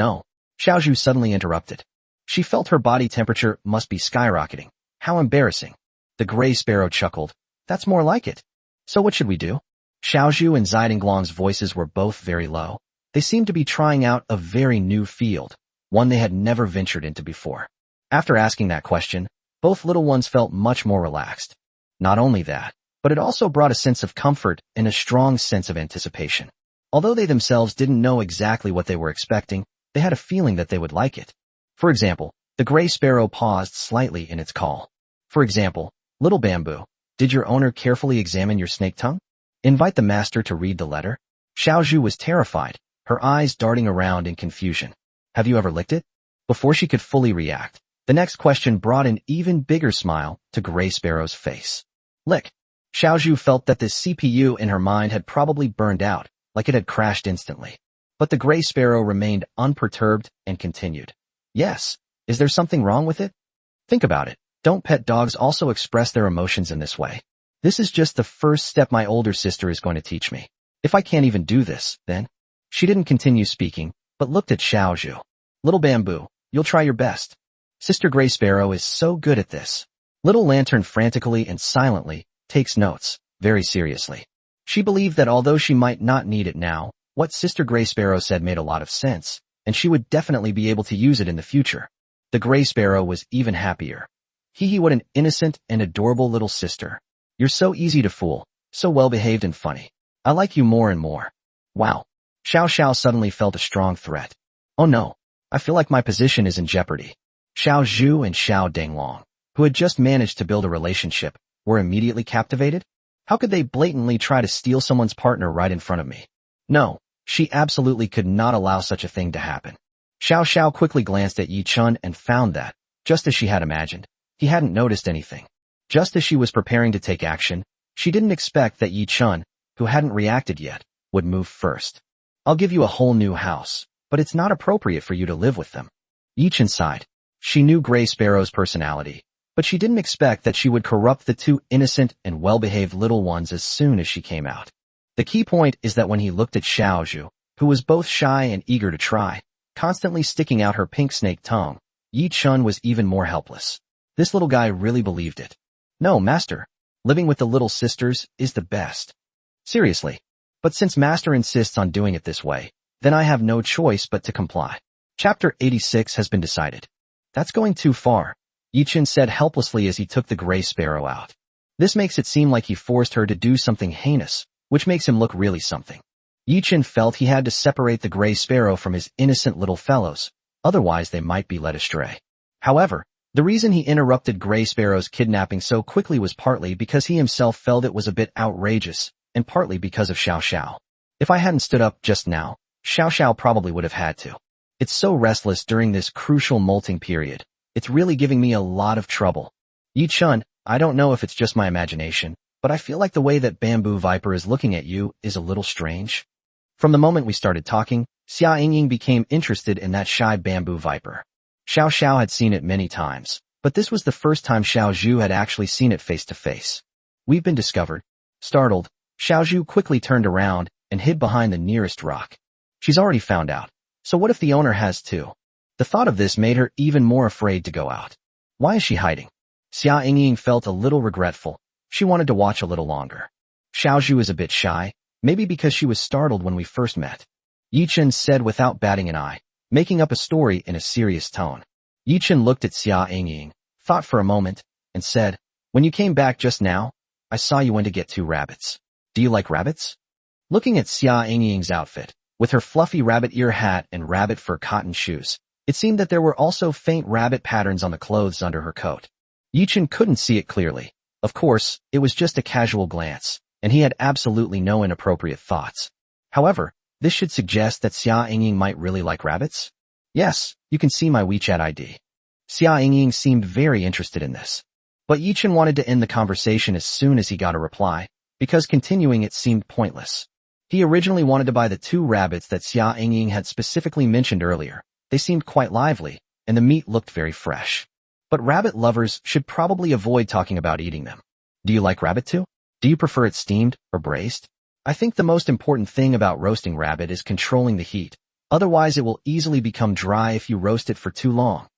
Xiao Sha suddenly interrupted. She felt her body temperature must be skyrocketing. How embarrassing. The gray sparrow chuckled. That's more like it. So what should we do? Xiao Sha and Zidonglong's voices were both very low. They seemed to be trying out a very new field, one they had never ventured into before. After asking that question, both little ones felt much more relaxed. Not only that, but it also brought a sense of comfort and a strong sense of anticipation. Although they themselves didn't know exactly what they were expecting, they had a feeling that they would like it. For example, the gray sparrow paused slightly in its call. For example, little bamboo, did your owner carefully examine your snake tongue? Invite the master to read the letter. Xiao Sha was terrified, her eyes darting around in confusion. Have you ever licked it? Before she could fully react, the next question brought an even bigger smile to Gray Sparrow's face. Lick. Xiao Sha felt that the CPU in her mind had probably burned out, like it had crashed instantly. But the Gray Sparrow remained unperturbed and continued. Yes. Is there something wrong with it? Think about it. Don't pet dogs also express their emotions in this way? This is just the first step my older sister is going to teach me. If I can't even do this, then... She didn't continue speaking, but looked at Xiao Sha. Little bamboo, you'll try your best. Sister Gray Sparrow is so good at this. Little Lantern frantically and silently takes notes, very seriously. She believed that although she might not need it now, what Sister Gray Sparrow said made a lot of sense, and she would definitely be able to use it in the future. The Gray Sparrow was even happier. Hee, what an innocent and adorable little sister. You're so easy to fool, so well-behaved and funny. I like you more and more. Wow. Xiao Sha suddenly felt a strong threat. Oh no, I feel like my position is in jeopardy. Xiao Zhu and Xiao Danglong, who had just managed to build a relationship, were immediately captivated? How could they blatantly try to steal someone's partner right in front of me? No, she absolutely could not allow such a thing to happen. Xiao Sha quickly glanced at Yi-chun and found that, just as she had imagined, he hadn't noticed anything. Just as she was preparing to take action, she didn't expect that Yi-chun, who hadn't reacted yet, would move first. I'll give you a whole new house, but it's not appropriate for you to live with them. Yi-chun sighed. She knew Gray Sparrow's personality, but she didn't expect that she would corrupt the two innocent and well-behaved little ones as soon as she came out. The key point is that when he looked at Xiao Zhu, who was both shy and eager to try, constantly sticking out her pink snake tongue, Yi-chun was even more helpless. This little guy really believed it. No, master. Living with the little sisters is the best. Seriously. But since master insists on doing it this way, then I have no choice but to comply. Chapter 86 has been decided. That's going too far, Yi-chun said helplessly as he took the Gray Sparrow out. This makes it seem like he forced her to do something heinous, which makes him look really something. Yi-chun felt he had to separate the Gray Sparrow from his innocent little fellows, otherwise they might be led astray. However, the reason he interrupted Gray Sparrow's kidnapping so quickly was partly because he himself felt it was a bit outrageous, and partly because of Xiao Sha. If I hadn't stood up just now, Xiao Sha probably would have had to. It's so restless during this crucial molting period. It's really giving me a lot of trouble. Yi-chun, I don't know if it's just my imagination, but I feel like the way that Bamboo Viper is looking at you is a little strange. From the moment we started talking, Xia Yingying became interested in that shy Bamboo Viper. Xiao Xiao had seen it many times, but this was the first time Xiao Zhu had actually seen it face to face. We've been discovered. Startled, Xiao Zhu quickly turned around and hid behind the nearest rock. She's already found out. So what if the owner has too? The thought of this made her even more afraid to go out. Why is she hiding? Xia Yingying felt a little regretful. She wanted to watch a little longer. Xiaozhu is a bit shy, maybe because she was startled when we first met. Yichen said without batting an eye, making up a story in a serious tone. Yichen looked at Xia Yingying, thought for a moment, and said, "When you came back just now, I saw you went to get 2 rabbits. Do you like rabbits?" Looking at Xia Yingying's outfit, with her fluffy rabbit ear hat and rabbit fur cotton shoes, it seemed that there were also faint rabbit patterns on the clothes under her coat. Yichen couldn't see it clearly. Of course, it was just a casual glance, and he had absolutely no inappropriate thoughts. However, this should suggest that Xia Yingying might really like rabbits? Yes, you can see my WeChat ID. Xia Yingying seemed very interested in this. But Yichen wanted to end the conversation as soon as he got a reply, because continuing it seemed pointless. He originally wanted to buy the 2 rabbits that Xia Yingying had specifically mentioned earlier. They seemed quite lively, and the meat looked very fresh. But rabbit lovers should probably avoid talking about eating them. Do you like rabbit too? Do you prefer it steamed or braised? I think the most important thing about roasting rabbit is controlling the heat. Otherwise it will easily become dry if you roast it for too long.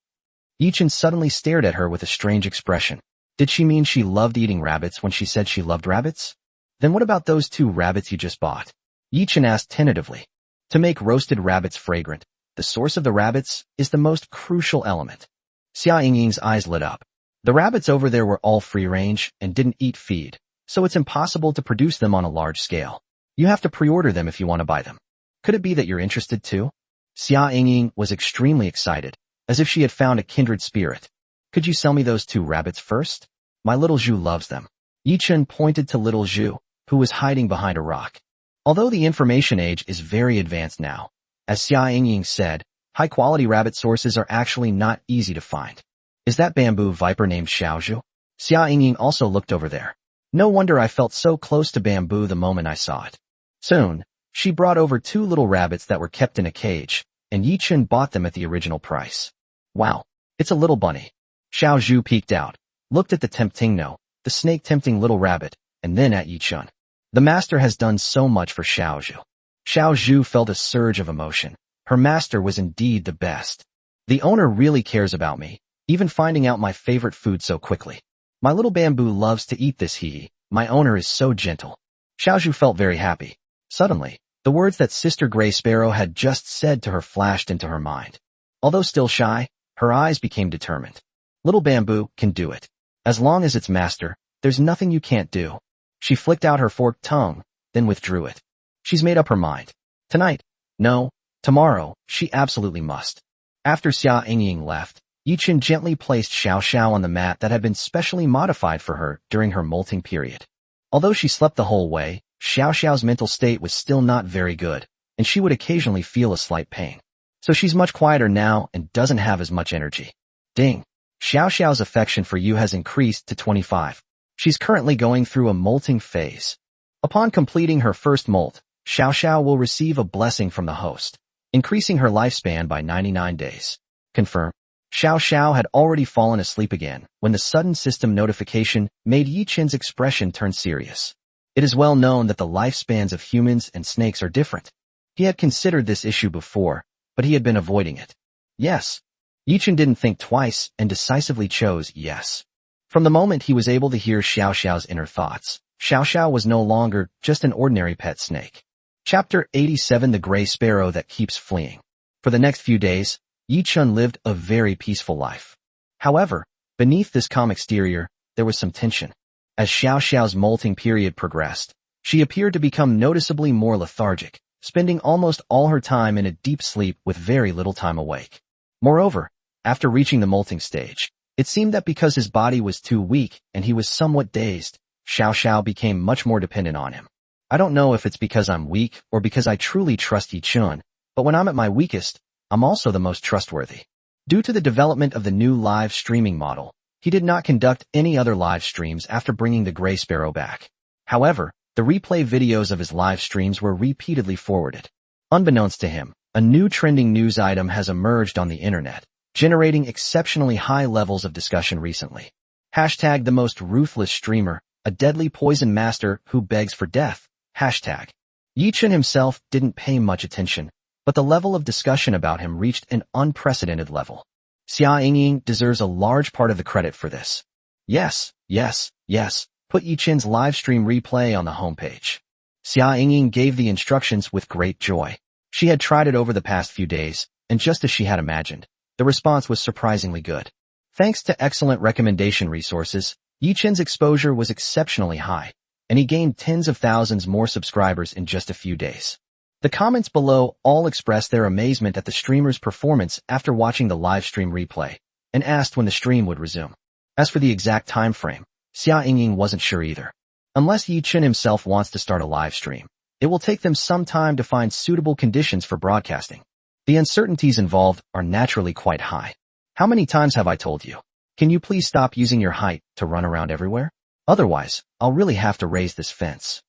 Yichen suddenly stared at her with a strange expression. Did she mean she loved eating rabbits when she said she loved rabbits? Then what about those 2 rabbits you just bought? Yichen asked tentatively. To make roasted rabbits fragrant, the source of the rabbits is the most crucial element. Xia Yingying's eyes lit up. The rabbits over there were all free-range and didn't eat feed, so it's impossible to produce them on a large scale. You have to pre-order them if you want to buy them. Could it be that you're interested too? Xia Yingying was extremely excited, as if she had found a kindred spirit. Could you sell me those 2 rabbits first? My little Zhu loves them. Yichen pointed to little Zhu, who was hiding behind a rock. Although the information age is very advanced now, as Xia Yingying said, high-quality rabbit sources are actually not easy to find. Is that bamboo viper named Xiaozhu? Xia Yingying also looked over there. No wonder I felt so close to bamboo the moment I saw it. Soon, she brought over 2 little rabbits that were kept in a cage, and Yichen bought them at the original price. Wow, it's a little bunny. Xiaozhu peeked out, looked at the the snake-tempting little rabbit, and then at Yichen. The master has done so much for Xiaozhu. Xiaozhu felt a surge of emotion. Her master was indeed the best. The owner really cares about me, even finding out my favorite food so quickly. My little bamboo loves to eat this my owner is so gentle. Xiaozhu felt very happy. Suddenly, the words that Sister Gray Sparrow had just said to her flashed into her mind. Although still shy, her eyes became determined. Little bamboo can do it. As long as it's master, there's nothing you can't do. She flicked out her forked tongue, then withdrew it. She's made up her mind. Tonight. No, tomorrow, she absolutely must. After Xia Yingying left, Yichen gently placed Shiao Sha on the mat that had been specially modified for her during her molting period. Although she slept the whole way, Shiao Shao's mental state was still not very good, and she would occasionally feel a slight pain. So she's much quieter now and doesn't have as much energy. Ding! Shiao Shao's affection for you has increased to 25. She's currently going through a molting phase. Upon completing her first molt, Shiao Sha will receive a blessing from the host, increasing her lifespan by 99 days. Confirm. Shiao Sha had already fallen asleep again when the sudden system notification made Yichen's expression turn serious. It is well known that the lifespans of humans and snakes are different. He had considered this issue before, but he had been avoiding it. Yes. Yichen didn't think twice and decisively chose yes. From the moment he was able to hear Shiao Shao's inner thoughts, Shiao Sha was no longer just an ordinary pet snake. Chapter 87: The Gray Sparrow That Keeps Fleeing. For the next few days, Yichen lived a very peaceful life. However, beneath this calm exterior, there was some tension. As Shiao Shao's molting period progressed, she appeared to become noticeably more lethargic, spending almost all her time in a deep sleep with very little time awake. Moreover, after reaching the molting stage, it seemed that because his body was too weak and he was somewhat dazed, Shiao Sha became much more dependent on him. I don't know if it's because I'm weak or because I truly trust Yichen, but when I'm at my weakest, I'm also the most trustworthy. Due to the development of the new live streaming model, he did not conduct any other live streams after bringing the Gray Sparrow back. However, the replay videos of his live streams were repeatedly forwarded. Unbeknownst to him, a new trending news item has emerged on the internet, generating exceptionally high levels of discussion recently. Hashtag the most ruthless streamer, a deadly poison master who begs for death. Hashtag. Yichen himself didn't pay much attention, but the level of discussion about him reached an unprecedented level. Xia Yingying deserves a large part of the credit for this. Yes, Put Yichen's livestream replay on the homepage. Xia Yingying gave the instructions with great joy. She had tried it over the past few days, and just as she had imagined, the response was surprisingly good. Thanks to excellent recommendation resources, Yichen's exposure was exceptionally high, and he gained tens of thousands more subscribers in just a few days. The comments below all expressed their amazement at the streamer's performance after watching the live stream replay, and asked when the stream would resume. As for the exact time frame, Xia Yingying wasn't sure either. Unless Yichen himself wants to start a live stream, it will take them some time to find suitable conditions for broadcasting. The uncertainties involved are naturally quite high. How many times have I told you? Can you please stop using your height to run around everywhere? Otherwise, I'll really have to raise this fence.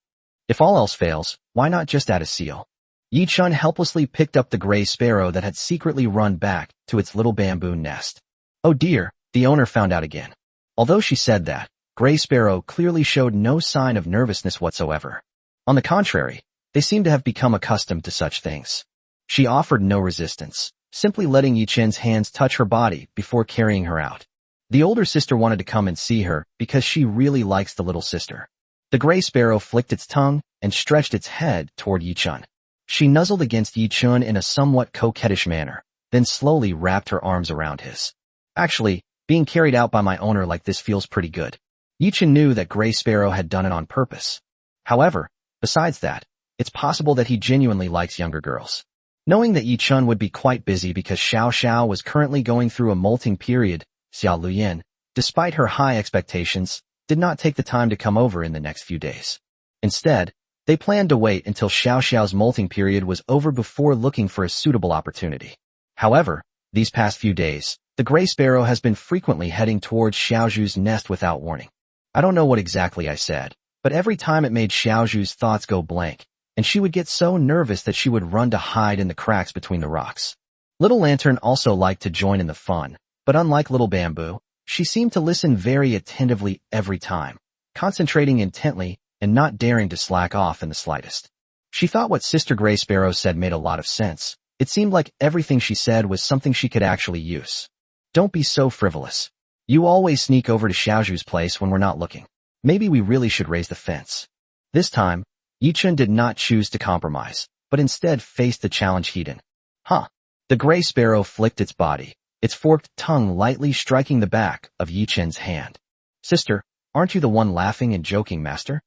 If all else fails, why not just add a seal? Yichen helplessly picked up the gray sparrow that had secretly run back to its little bamboo nest. Oh dear, the owner found out again. Although she said that, Gray Sparrow clearly showed no sign of nervousness whatsoever. On the contrary, they seemed to have become accustomed to such things. She offered no resistance, simply letting Yichen's hands touch her body before carrying her out. The older sister wanted to come and see her because she really likes the little sister. The Gray Sparrow flicked its tongue and stretched its head toward Yichen. She nuzzled against Yichen in a somewhat coquettish manner, then slowly wrapped her arms around his. Actually, being carried out by my owner like this feels pretty good. Yichen knew that Gray Sparrow had done it on purpose. However, besides that, it's possible that he genuinely likes younger girls. Knowing that Yichen would be quite busy because Shiao Sha was currently going through a molting period, Xiao Luyan, despite her high expectations, did not take the time to come over in the next few days. Instead, they planned to wait until Xiao Xiao's molting period was over before looking for a suitable opportunity. However, these past few days, the Gray Sparrow has been frequently heading towards Xiaozhu's nest without warning. I don't know what exactly I said, but every time it made Xiaozhu's thoughts go blank, and she would get so nervous that she would run to hide in the cracks between the rocks. Little Lantern also liked to join in the fun, but unlike Little Bamboo, she seemed to listen very attentively every time, concentrating intently and not daring to slack off in the slightest. She thought what Sister Gray Sparrow said made a lot of sense. It seemed like everything she said was something she could actually use. Don't be so frivolous. You always sneak over to Xiaozhu's place when we're not looking. Maybe we really should raise the fence. This time, Yichen did not choose to compromise, but instead faced the challenge head-on. Huh. The Gray Sparrow flicked its body, its forked tongue lightly striking the back of Yichen's hand. Sister, aren't you the one laughing and joking, Master?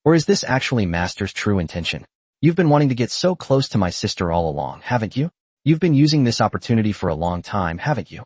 Or is this actually Master's true intention? You've been wanting to get so close to my sister all along, haven't you? You've been using this opportunity for a long time, haven't you?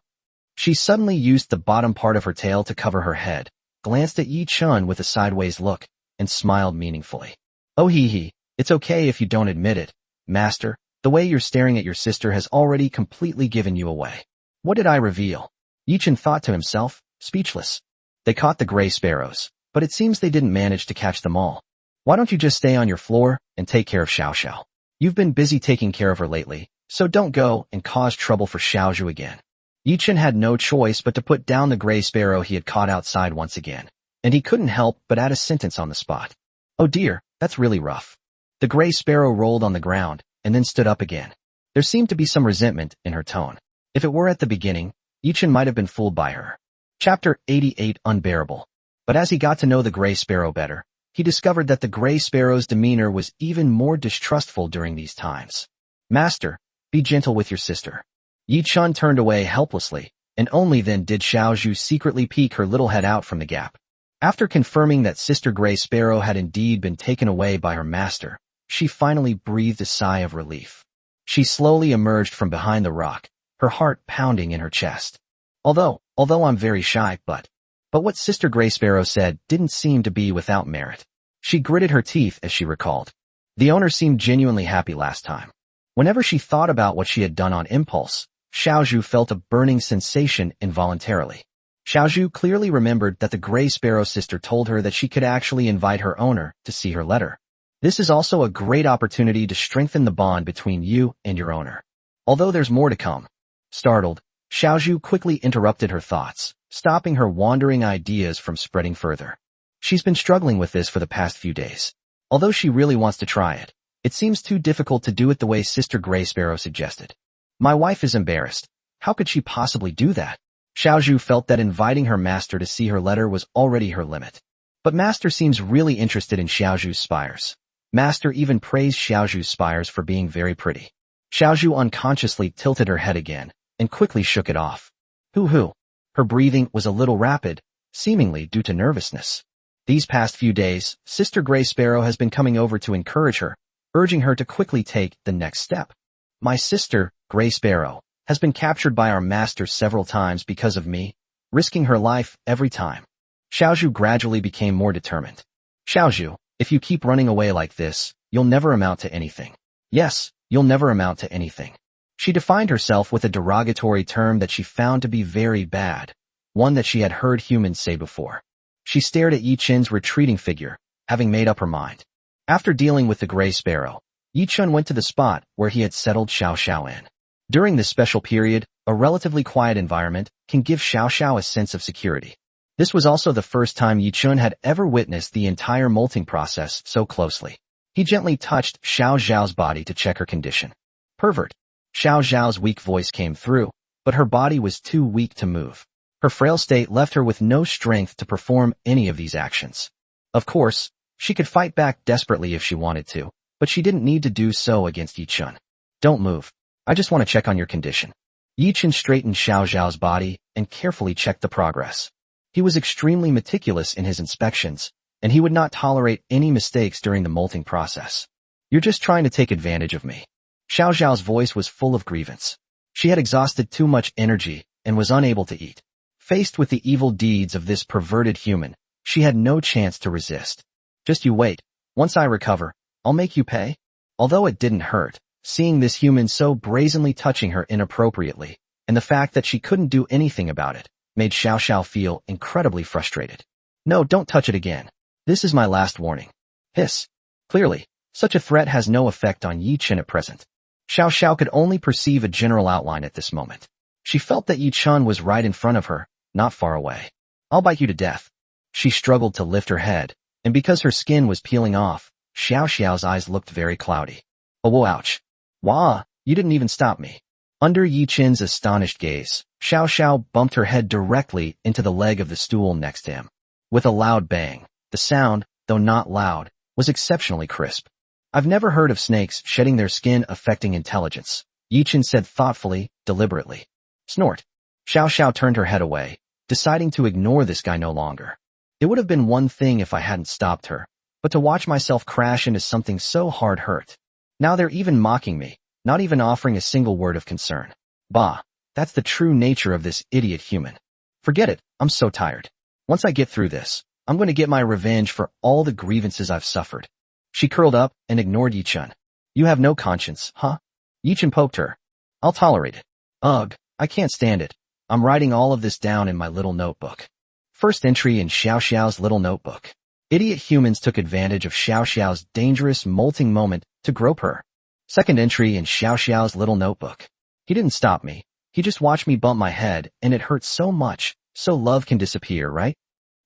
She suddenly used the bottom part of her tail to cover her head, glanced at Yichen with a sideways look, and smiled meaningfully. Oh hee, it's okay if you don't admit it, Master. The way you're staring at your sister has already completely given you away. What did I reveal? Yichen thought to himself, speechless. They caught the Gray Sparrows, but it seems they didn't manage to catch them all. Why don't you just stay on your floor and take care of Xiao Sha? You've been busy taking care of her lately, so don't go and cause trouble for Xiaozhu again. Yichen had no choice but to put down the Gray Sparrow he had caught outside once again, and he couldn't help but add a sentence on the spot. Oh dear, that's really rough. The Gray Sparrow rolled on the ground, and then stood up again. There seemed to be some resentment in her tone. If it were at the beginning, Yichen might have been fooled by her. Chapter 88 Unbearable. But as he got to know the Gray Sparrow better, he discovered that the Gray Sparrow's demeanor was even more distrustful during these times. Master, be gentle with your sister. Yichen turned away helplessly, and only then did Xiaozhu secretly peek her little head out from the gap. After confirming that Sister Gray Sparrow had indeed been taken away by her master, she finally breathed a sigh of relief. She slowly emerged from behind the rock, her heart pounding in her chest. Although I'm very shy, but what Sister Gray Sparrow said didn't seem to be without merit. She gritted her teeth as she recalled. The owner seemed genuinely happy last time. Whenever she thought about what she had done on impulse, Xiaozhu felt a burning sensation involuntarily. Xiaozhu clearly remembered that the Gray Sparrow sister told her that she could actually invite her owner to see her letter. This is also a great opportunity to strengthen the bond between you and your owner. Although there's more to come. Startled, Xiaozhu quickly interrupted her thoughts, stopping her wandering ideas from spreading further. She's been struggling with this for the past few days. Although she really wants to try it, it seems too difficult to do it the way Sister Gray Sparrow suggested. My wife is embarrassed. How could she possibly do that? Xiaozhu felt that inviting her master to see her letter was already her limit. But Master seems really interested in Xiaozhu's spires. Master even praised Xiaozhu's spires for being very pretty. Xiaozhu unconsciously tilted her head again, and quickly shook it off. Hoo-hoo. Her breathing was a little rapid, seemingly due to nervousness. These past few days, Sister Gray Sparrow has been coming over to encourage her, urging her to quickly take the next step. My sister, Gray Sparrow, has been captured by our master several times because of me, risking her life every time. Xiaozhu gradually became more determined. Xiaozhu, if you keep running away like this, you'll never amount to anything. Yes, you'll never amount to anything. She defined herself with a derogatory term that she found to be very bad, one that she had heard humans say before. She stared at Yi Qin's retreating figure, having made up her mind. After dealing with the Gray Sparrow, Yi Qin went to the spot where he had settled Shiao Sha in. During this special period, a relatively quiet environment can give Shiao Sha a sense of security. This was also the first time Yi Qin had ever witnessed the entire molting process so closely. He gently touched Xiao Zhao's body to check her condition. Pervert. Xiao Zhao's weak voice came through, but her body was too weak to move. Her frail state left her with no strength to perform any of these actions. Of course, she could fight back desperately if she wanted to, but she didn't need to do so against Yi Qin. Don't move. I just want to check on your condition. Yi Qin straightened Xiao Zhao's body and carefully checked the progress. He was extremely meticulous in his inspections, and he would not tolerate any mistakes during the molting process. You're just trying to take advantage of me. Xiao Zhao's voice was full of grievance. She had exhausted too much energy and was unable to eat. Faced with the evil deeds of this perverted human, she had no chance to resist. Just you wait. Once I recover, I'll make you pay. Although it didn't hurt, seeing this human so brazenly touching her inappropriately, and the fact that she couldn't do anything about it, made Xiao Sha feel incredibly frustrated. No, don't touch it again. This is my last warning. Hiss. Clearly, such a threat has no effect on Yi Qin at present. Xiao Sha could only perceive a general outline at this moment. She felt that Yi Qin was right in front of her, not far away. I'll bite you to death. She struggled to lift her head, and because her skin was peeling off, Xiao Xiao's eyes looked very cloudy. Oh, ouch. Wah, you didn't even stop me. Under Yi Qin's astonished gaze, Xiao Xiao bumped her head directly into the leg of the stool next to him. With a loud bang, the sound, though not loud, was exceptionally crisp. I've never heard of snakes shedding their skin affecting intelligence, Yi Qin said thoughtfully, deliberately. Snort. Xiao Xiao turned her head away, deciding to ignore this guy no longer. It would have been one thing if I hadn't stopped her, but to watch myself crash into something so hard hurt. Now they're even mocking me, not even offering a single word of concern. Bah, that's the true nature of this idiot human. Forget it, I'm so tired. Once I get through this, I'm going to get my revenge for all the grievances I've suffered. She curled up and ignored Yi Qin. You have no conscience, huh? Yi Qin poked her. I'll tolerate it. Ugh, I can't stand it. I'm writing all of this down in my little notebook. First entry in Xiao Xiao's little notebook. Idiot humans took advantage of Xiao Xiao's dangerous molting moment to grope her. Second entry in Xiao Xiao's little notebook. He didn't stop me. He just watched me bump my head, and it hurt so much, so love can disappear, right?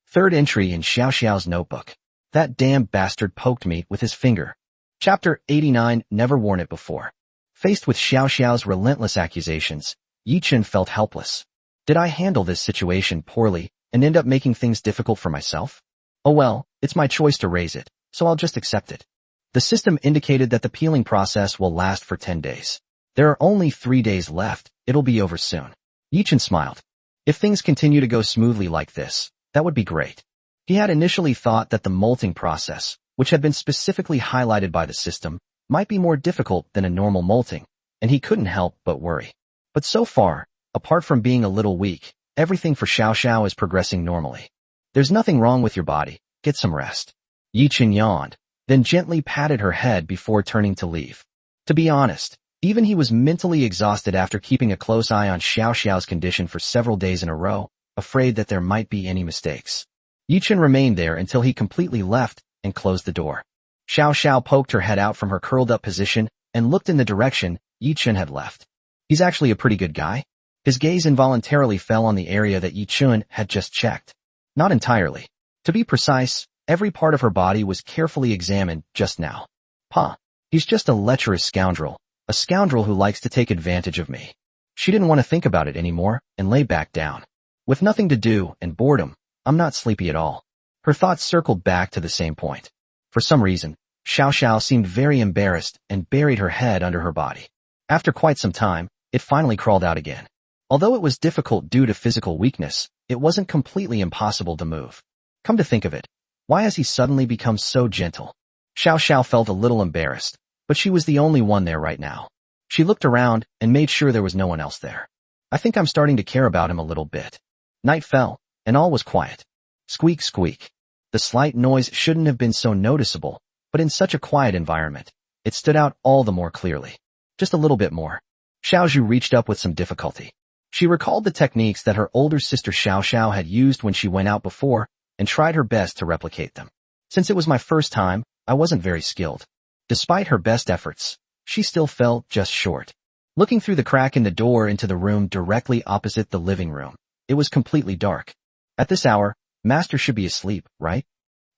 Third entry in Xiao Xiao's notebook. That damn bastard poked me with his finger. Chapter 89, Never worn it before. Faced with Xiao Xiao's relentless accusations, Yi Qin felt helpless. Did I handle this situation poorly and end up making things difficult for myself? Oh well, it's my choice to raise it, so I'll just accept it. The system indicated that the peeling process will last for 10 days. There are only 3 days left, it'll be over soon. Yi Qin smiled. If things continue to go smoothly like this, that would be great. He had initially thought that the molting process, which had been specifically highlighted by the system, might be more difficult than a normal molting, and he couldn't help but worry. But so far, apart from being a little weak, everything for Xiao Xiao is progressing normally. There's nothing wrong with your body, get some rest. Yi Qin yawned, then gently patted her head before turning to leave. To be honest, even he was mentally exhausted after keeping a close eye on Xiao Xiao's condition for several days in a row, afraid that there might be any mistakes. Yi Qin remained there until he completely left and closed the door. Xiao Xiao poked her head out from her curled-up position and looked in the direction Yi Qin had left. He's actually a pretty good guy. His gaze involuntarily fell on the area that Yi Qin had just checked. Not entirely. To be precise, every part of her body was carefully examined just now. He's just a lecherous scoundrel, a scoundrel who likes to take advantage of me. She didn't want to think about it anymore and lay back down. With nothing to do and boredom, I'm not sleepy at all. Her thoughts circled back to the same point. For some reason, Shiao Sha seemed very embarrassed and buried her head under her body. After quite some time, it finally crawled out again. Although it was difficult due to physical weakness, it wasn't completely impossible to move. Come to think of it, why has he suddenly become so gentle? Shiao Sha felt a little embarrassed, but she was the only one there right now. She looked around and made sure there was no one else there. I think I'm starting to care about him a little bit. Night fell, and all was quiet. Squeak, squeak. The slight noise shouldn't have been so noticeable, but in such a quiet environment, it stood out all the more clearly. Just a little bit more. Xiaozhu reached up with some difficulty. She recalled the techniques that her older sister Shiao Sha had used when she went out before, and tried her best to replicate them. Since it was my first time, I wasn't very skilled. Despite her best efforts, she still fell just short. Looking through the crack in the door into the room directly opposite the living room, it was completely dark. At this hour, Master should be asleep, right?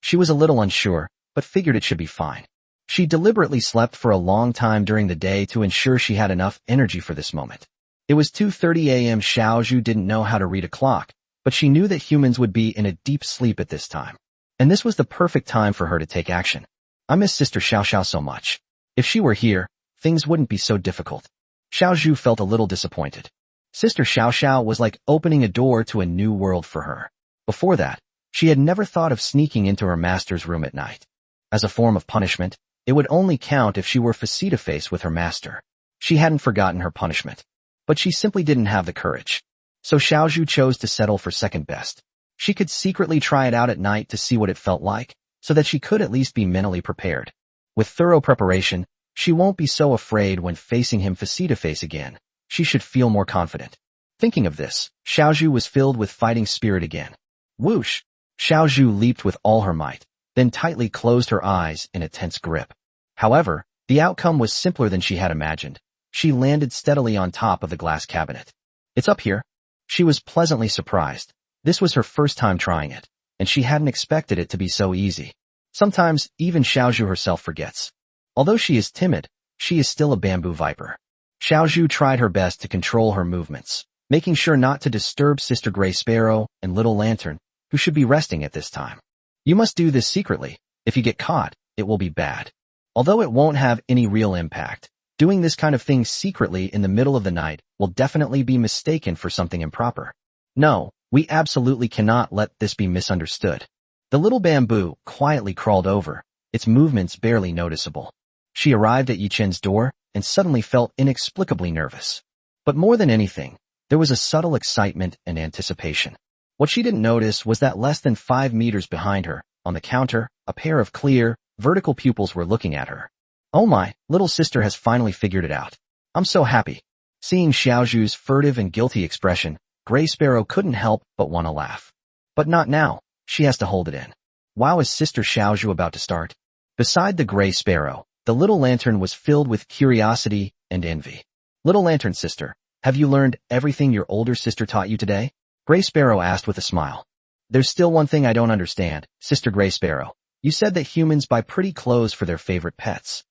She was a little unsure, but figured it should be fine. She deliberately slept for a long time during the day to ensure she had enough energy for this moment. It was 2:30 a.m. Xiaozhu didn't know how to read a clock, but she knew that humans would be in a deep sleep at this time. And this was the perfect time for her to take action. I miss Sister Shiao Sha so much. If she were here, things wouldn't be so difficult. Xiaozhu felt a little disappointed. Sister Shiao Sha was like opening a door to a new world for her. Before that, she had never thought of sneaking into her master's room at night. As a form of punishment, it would only count if she were face-to-face with her master. She hadn't forgotten her punishment, but she simply didn't have the courage. So Xiaozhu chose to settle for second best. She could secretly try it out at night to see what it felt like, so that she could at least be mentally prepared. With thorough preparation, she won't be so afraid when facing him face-to-face again. She should feel more confident. Thinking of this, Xiaozhu was filled with fighting spirit again. Whoosh! Xiaozhu leaped with all her might, then tightly closed her eyes in a tense grip. However, the outcome was simpler than she had imagined. She landed steadily on top of the glass cabinet. It's up here. She was pleasantly surprised. This was her first time trying it, and she hadn't expected it to be so easy. Sometimes, even Xiaozhu herself forgets. Although she is timid, she is still a bamboo viper. Xiaozhu tried her best to control her movements, making sure not to disturb Sister Gray Sparrow and Little Lantern, who should be resting at this time. You must do this secretly. If you get caught, it will be bad. Although it won't have any real impact, doing this kind of thing secretly in the middle of the night will definitely be mistaken for something improper. No, we absolutely cannot let this be misunderstood. The little bamboo quietly crawled over, its movements barely noticeable. She arrived at Yichen's door and suddenly felt inexplicably nervous. But more than anything, there was a subtle excitement and anticipation. What she didn't notice was that less than 5 meters behind her, on the counter, a pair of clear, vertical pupils were looking at her. Oh my, little sister has finally figured it out. I'm so happy. Seeing Xiaozhu's furtive and guilty expression, Gray Sparrow couldn't help but want to laugh. But not now, she has to hold it in. Wow, is Sister Xiaozhu about to start? Beside the Gray Sparrow, the Little Lantern was filled with curiosity and envy. Little Lantern sister, have you learned everything your older sister taught you today? Gray Sparrow asked with a smile. There's still one thing I don't understand, Sister Gray Sparrow. You said that humans buy pretty clothes for their favorite pets.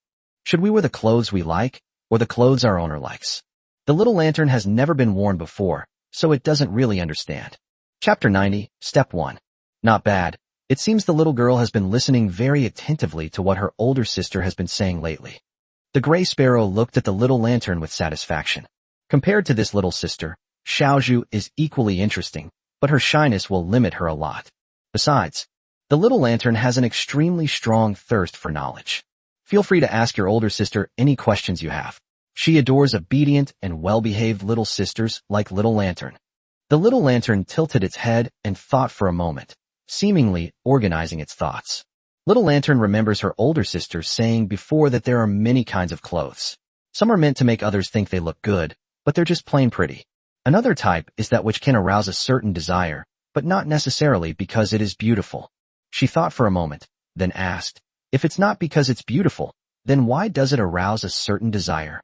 Should we wear the clothes we like, or the clothes our owner likes? The Little Lantern has never been worn before, so it doesn't really understand. Chapter 90, Step 1. Not bad. It seems the little girl has been listening very attentively to what her older sister has been saying lately. The Gray Sparrow looked at the Little Lantern with satisfaction. Compared to this little sister, Xiaozhu is equally interesting, but her shyness will limit her a lot. Besides, the Little Lantern has an extremely strong thirst for knowledge. Feel free to ask your older sister any questions you have. She adores obedient and well-behaved little sisters like Little Lantern. The Little Lantern tilted its head and thought for a moment, seemingly organizing its thoughts. Little Lantern remembers her older sister saying before that there are many kinds of clothes. Some are meant to make others think they look good, but they're just plain pretty. Another type is that which can arouse a certain desire, but not necessarily because it is beautiful. She thought for a moment, then asked, if it's not because it's beautiful, then why does it arouse a certain desire?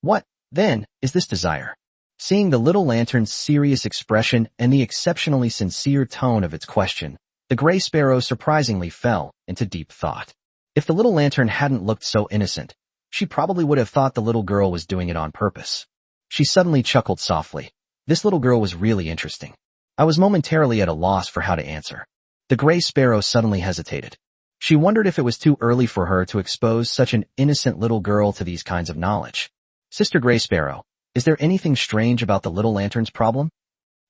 What, then, is this desire? Seeing the Little Lantern's serious expression and the exceptionally sincere tone of its question, the Gray Sparrow surprisingly fell into deep thought. If the Little Lantern hadn't looked so innocent, she probably would have thought the little girl was doing it on purpose. She suddenly chuckled softly. This little girl was really interesting. I was momentarily at a loss for how to answer. The gray sparrow suddenly hesitated. She wondered if it was too early for her to expose such an innocent little girl to these kinds of knowledge. Sister Gray Sparrow, is there anything strange about the little lantern's problem?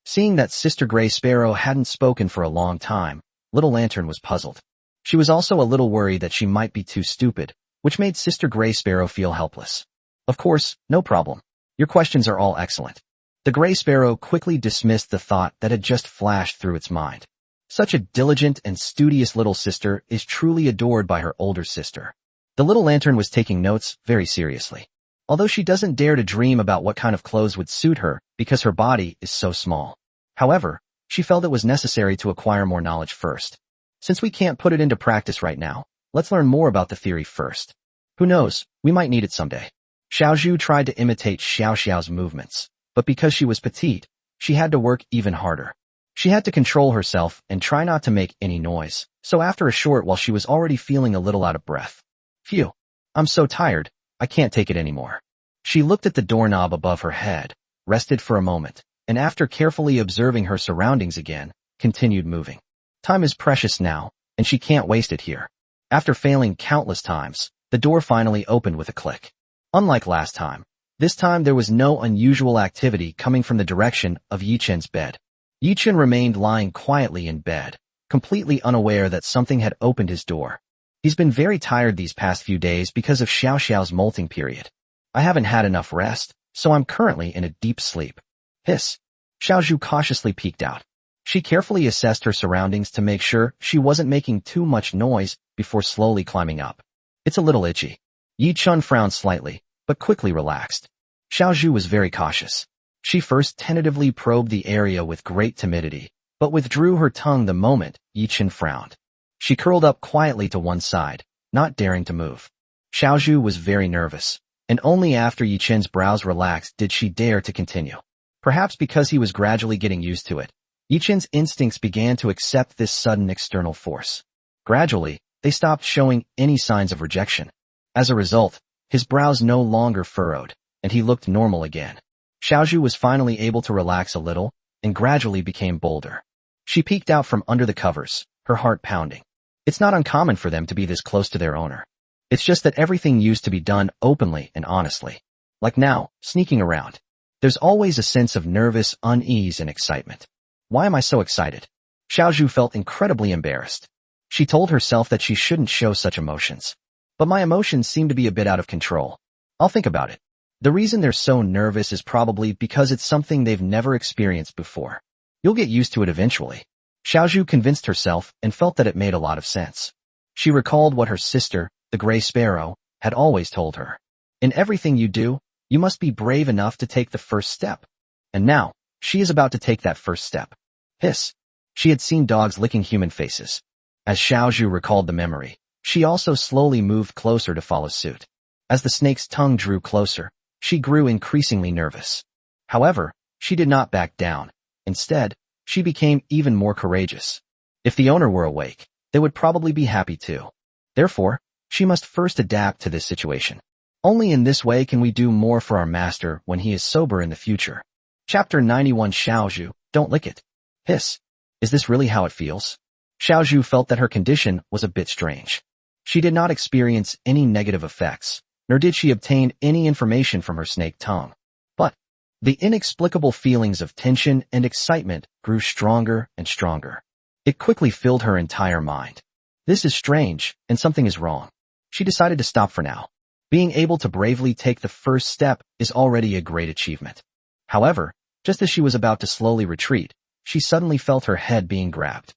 Seeing that Sister Gray Sparrow hadn't spoken for a long time, Little Lantern was puzzled. She was also a little worried that she might be too stupid, which made Sister Gray Sparrow feel helpless. Of course, no problem. Your questions are all excellent. The Gray Sparrow quickly dismissed the thought that had just flashed through its mind. Such a diligent and studious little sister is truly adored by her older sister. The Little Lantern was taking notes very seriously. Although she doesn't dare to dream about what kind of clothes would suit her because her body is so small. However, she felt it was necessary to acquire more knowledge first. Since we can't put it into practice right now, let's learn more about the theory first. Who knows, we might need it someday. Xiao Zhu tried to imitate Xiao Sha's movements, but because she was petite, she had to work even harder. She had to control herself and try not to make any noise, so after a short while she was already feeling a little out of breath. Phew, I'm so tired, I can't take it anymore. She looked at the doorknob above her head, rested for a moment, and after carefully observing her surroundings again, continued moving. Time is precious now, and she can't waste it here. After failing countless times, the door finally opened with a click. Unlike last time, this time there was no unusual activity coming from the direction of Yichen's bed. Yichen remained lying quietly in bed, completely unaware that something had opened his door. He's been very tired these past few days because of Xiao Xiao's molting period. I haven't had enough rest, so I'm currently in a deep sleep. Hiss. Xiao Zhu cautiously peeked out. She carefully assessed her surroundings to make sure she wasn't making too much noise before slowly climbing up. It's a little itchy. Yi Chun frowned slightly, but quickly relaxed. Xiao Zhu was very cautious. She first tentatively probed the area with great timidity, but withdrew her tongue the moment Yi Chun frowned. She curled up quietly to one side, not daring to move. Xiao Zhu was very nervous, and only after Yi Chen's brows relaxed did she dare to continue. Perhaps because he was gradually getting used to it, Yi Chen's instincts began to accept this sudden external force. Gradually, they stopped showing any signs of rejection. As a result, his brows no longer furrowed, and he looked normal again. Xiao Zhu was finally able to relax a little, and gradually became bolder. She peeked out from under the covers, her heart pounding. It's not uncommon for them to be this close to their owner. It's just that everything used to be done openly and honestly. Like now, sneaking around. There's always a sense of nervous unease and excitement. Why am I so excited? Xiao Zhu felt incredibly embarrassed. She told herself that she shouldn't show such emotions. But my emotions seem to be a bit out of control. I'll think about it. The reason they're so nervous is probably because it's something they've never experienced before. You'll get used to it eventually. Xiao Zhu convinced herself and felt that it made a lot of sense. She recalled what her sister, the Gray Sparrow, had always told her. In everything you do, you must be brave enough to take the first step. And now, she is about to take that first step. Hiss. She had seen dogs licking human faces. As Xiao Zhu recalled the memory, she also slowly moved closer to follow suit. As the snake's tongue drew closer, she grew increasingly nervous. However, she did not back down. Instead, she became even more courageous. If the owner were awake, they would probably be happy too. Therefore, she must first adapt to this situation. Only in this way can we do more for our master when he is sober in the future. Chapter 91 Xiao Zhu, don't lick it. Hiss. Is this really how it feels? Xiao Zhu felt that her condition was a bit strange. She did not experience any negative effects, nor did she obtain any information from her snake tongue. But the inexplicable feelings of tension and excitement grew stronger and stronger. It quickly filled her entire mind. This is strange, and something is wrong. She decided to stop for now. Being able to bravely take the first step is already a great achievement. However, just as she was about to slowly retreat, she suddenly felt her head being grabbed.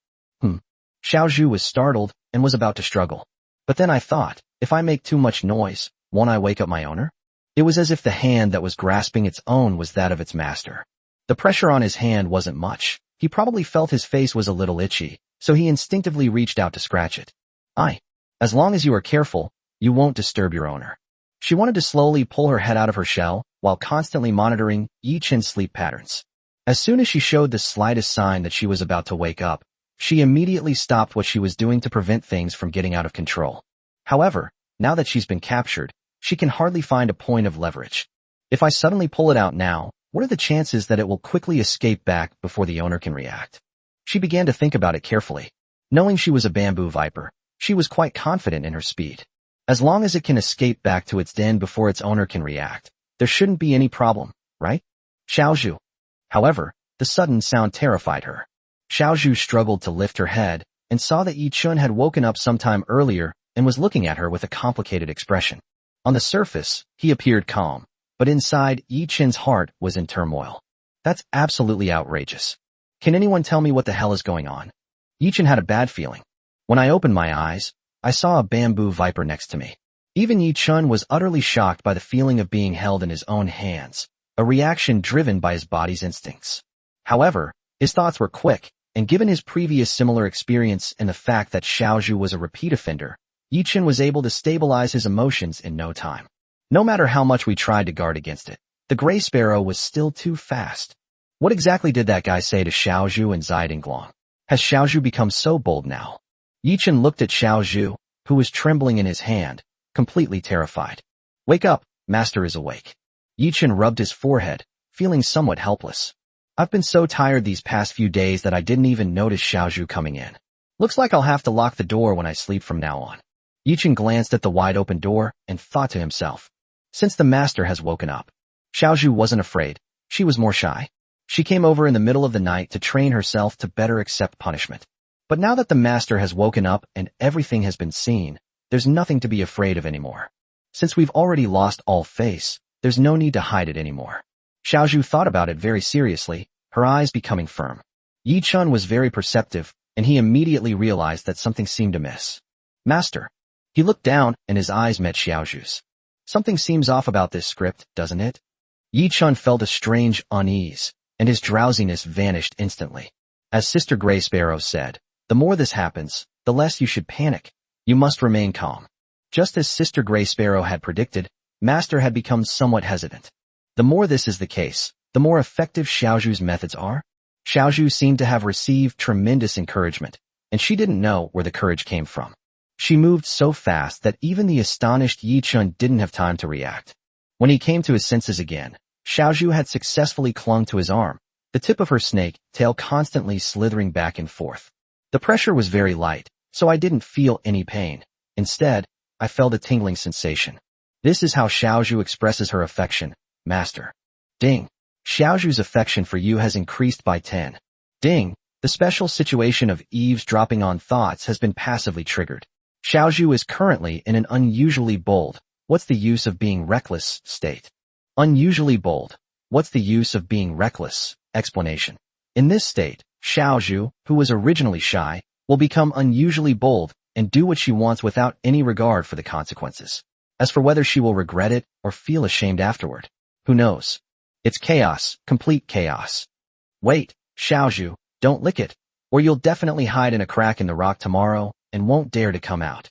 Xiao Zhu was startled and was about to struggle. But then I thought, if I make too much noise, won't I wake up my owner? It was as if the hand that was grasping its own was that of its master. The pressure on his hand wasn't much. He probably felt his face was a little itchy, so he instinctively reached out to scratch it. As long as you are careful, you won't disturb your owner. She wanted to slowly pull her head out of her shell, while constantly monitoring Yi Chen's sleep patterns. As soon as she showed the slightest sign that she was about to wake up, she immediately stopped what she was doing to prevent things from getting out of control. However, now that she's been captured, she can hardly find a point of leverage. If I suddenly pull it out now, what are the chances that it will quickly escape back before the owner can react? She began to think about it carefully. Knowing she was a bamboo viper, she was quite confident in her speed. As long as it can escape back to its den before its owner can react, there shouldn't be any problem, right? Xiaozhu. However, the sudden sound terrified her. Xiaozhu struggled to lift her head and saw that Yi Chun had woken up sometime earlier and was looking at her with a complicated expression. On the surface, he appeared calm, but inside, Yi Chun's heart was in turmoil. That's absolutely outrageous. Can anyone tell me what the hell is going on? Yi Chun had a bad feeling. When I opened my eyes, I saw a bamboo viper next to me. Even Yi Chun was utterly shocked by the feeling of being held in his own hands, a reaction driven by his body's instincts. However, his thoughts were quick, and given his previous similar experience and the fact that Xiaozhu was a repeat offender, Yi Chun was able to stabilize his emotions in no time. No matter how much we tried to guard against it, the gray sparrow was still too fast. What exactly did that guy say to Xiaozhu and Zidinglong? Has Xiaozhu become so bold now? Yi Chun looked at Xiaozhu, who was trembling in his hand, completely terrified. Wake up, master is awake. Yi Chun rubbed his forehead, feeling somewhat helpless. I've been so tired these past few days that I didn't even notice Xiaozhu coming in. Looks like I'll have to lock the door when I sleep from now on. Yi Chun glanced at the wide-open door and thought to himself. Since the master has woken up. Xiaozhu wasn't afraid. She was more shy. She came over in the middle of the night to train herself to better accept punishment. But now that the master has woken up and everything has been seen, there's nothing to be afraid of anymore. Since we've already lost all face, there's no need to hide it anymore. Xiaozhu thought about it very seriously, her eyes becoming firm. Yi Chun was very perceptive, and he immediately realized that something seemed amiss. Master. He looked down, and his eyes met Xiaozhu's. Something seems off about this script, doesn't it? Yi Chun felt a strange unease, and his drowsiness vanished instantly. As Sister Gray Sparrow said, the more this happens, the less you should panic. You must remain calm. Just as Sister Gray Sparrow had predicted, Master had become somewhat hesitant. The more this is the case, the more effective Xiaozhu's methods are. Xiaozhu seemed to have received tremendous encouragement, and she didn't know where the courage came from. She moved so fast that even the astonished Yi Chun didn't have time to react. When he came to his senses again, Xiaozhu had successfully clung to his arm, the tip of her snake tail constantly slithering back and forth. The pressure was very light, so I didn't feel any pain. Instead, I felt a tingling sensation. This is how Xiaozhu expresses her affection, Master. Ding. Xiaozhu's affection for you has increased by 10. Ding. The special situation of eavesdropping on thoughts has been passively triggered. Xiaozhu is currently in an unusually bold, what's the use of being reckless, state. Unusually bold. What's the use of being reckless? Explanation. In this state, Xiaozhu, who was originally shy, will become unusually bold and do what she wants without any regard for the consequences. As for whether she will regret it or feel ashamed afterward, who knows? It's chaos, complete chaos. Wait, Xiaozhu, don't lick it, or you'll definitely hide in a crack in the rock tomorrow and won't dare to come out.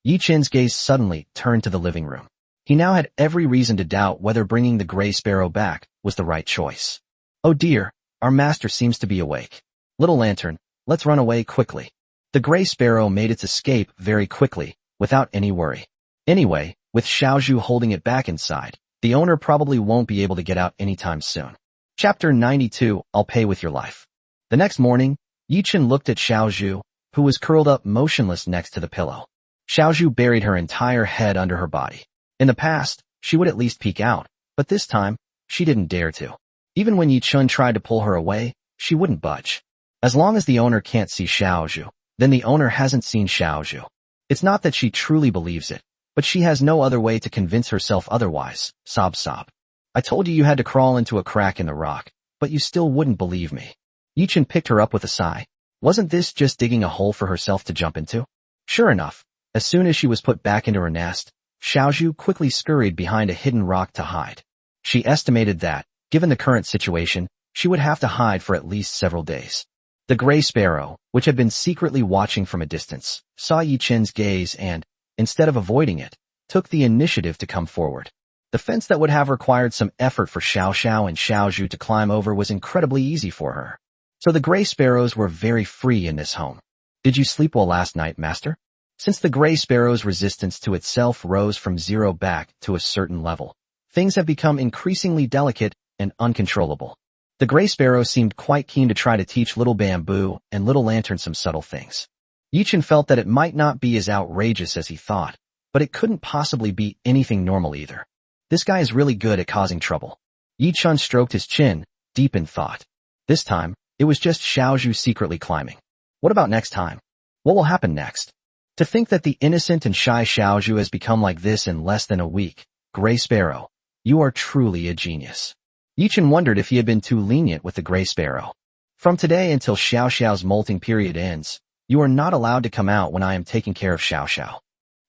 Yi Chun's gaze suddenly turned to the living room. He now had every reason to doubt whether bringing the gray sparrow back was the right choice. Oh dear, our master seems to be awake. Little lantern, let's run away quickly. The gray sparrow made its escape very quickly, without any worry. Anyway, with Xiaozhu holding it back inside, the owner probably won't be able to get out anytime soon. Chapter 92, I'll pay with your life. The next morning, Yi Chun looked at Xiaozhu, who was curled up motionless next to the pillow. Xiaozhu buried her entire head under her body. In the past, she would at least peek out, but this time, she didn't dare to. Even when Yi Chun tried to pull her away, she wouldn't budge. As long as the owner can't see Xiaozhu, then the owner hasn't seen Xiaozhu. It's not that she truly believes it, but she has no other way to convince herself otherwise. Sob sob. I told you had to crawl into a crack in the rock, but you still wouldn't believe me. Yi Chun picked her up with a sigh. Wasn't this just digging a hole for herself to jump into? Sure enough, as soon as she was put back into her nest, Xiaozhu quickly scurried behind a hidden rock to hide. She estimated that, given the current situation, she would have to hide for at least several days. The gray sparrow, which had been secretly watching from a distance, saw Yi Chun's gaze and, instead of avoiding it, took the initiative to come forward. The fence that would have required some effort for Shiao Sha and Xiaozhu to climb over was incredibly easy for her. So the gray sparrows were very free in this home. Did you sleep well last night, master? Since the gray sparrow's resistance to itself rose from 0 back to a certain level, things have become increasingly delicate and uncontrollable. The gray sparrow seemed quite keen to try to teach Little Bamboo and Little Lantern some subtle things. Yi-Chen felt that it might not be as outrageous as he thought, but it couldn't possibly be anything normal either. This guy is really good at causing trouble. Yi-Chen stroked his chin, deep in thought. This time, it was just Xiao Zhu secretly climbing. What about next time? What will happen next? To think that the innocent and shy Xiao Zhu has become like this in less than a week. Gray Sparrow, you are truly a genius. Yi-Chen wondered if he had been too lenient with the Gray Sparrow. From today until Xiao Shao's molting period ends, you are not allowed to come out when I am taking care of Xiao Shao.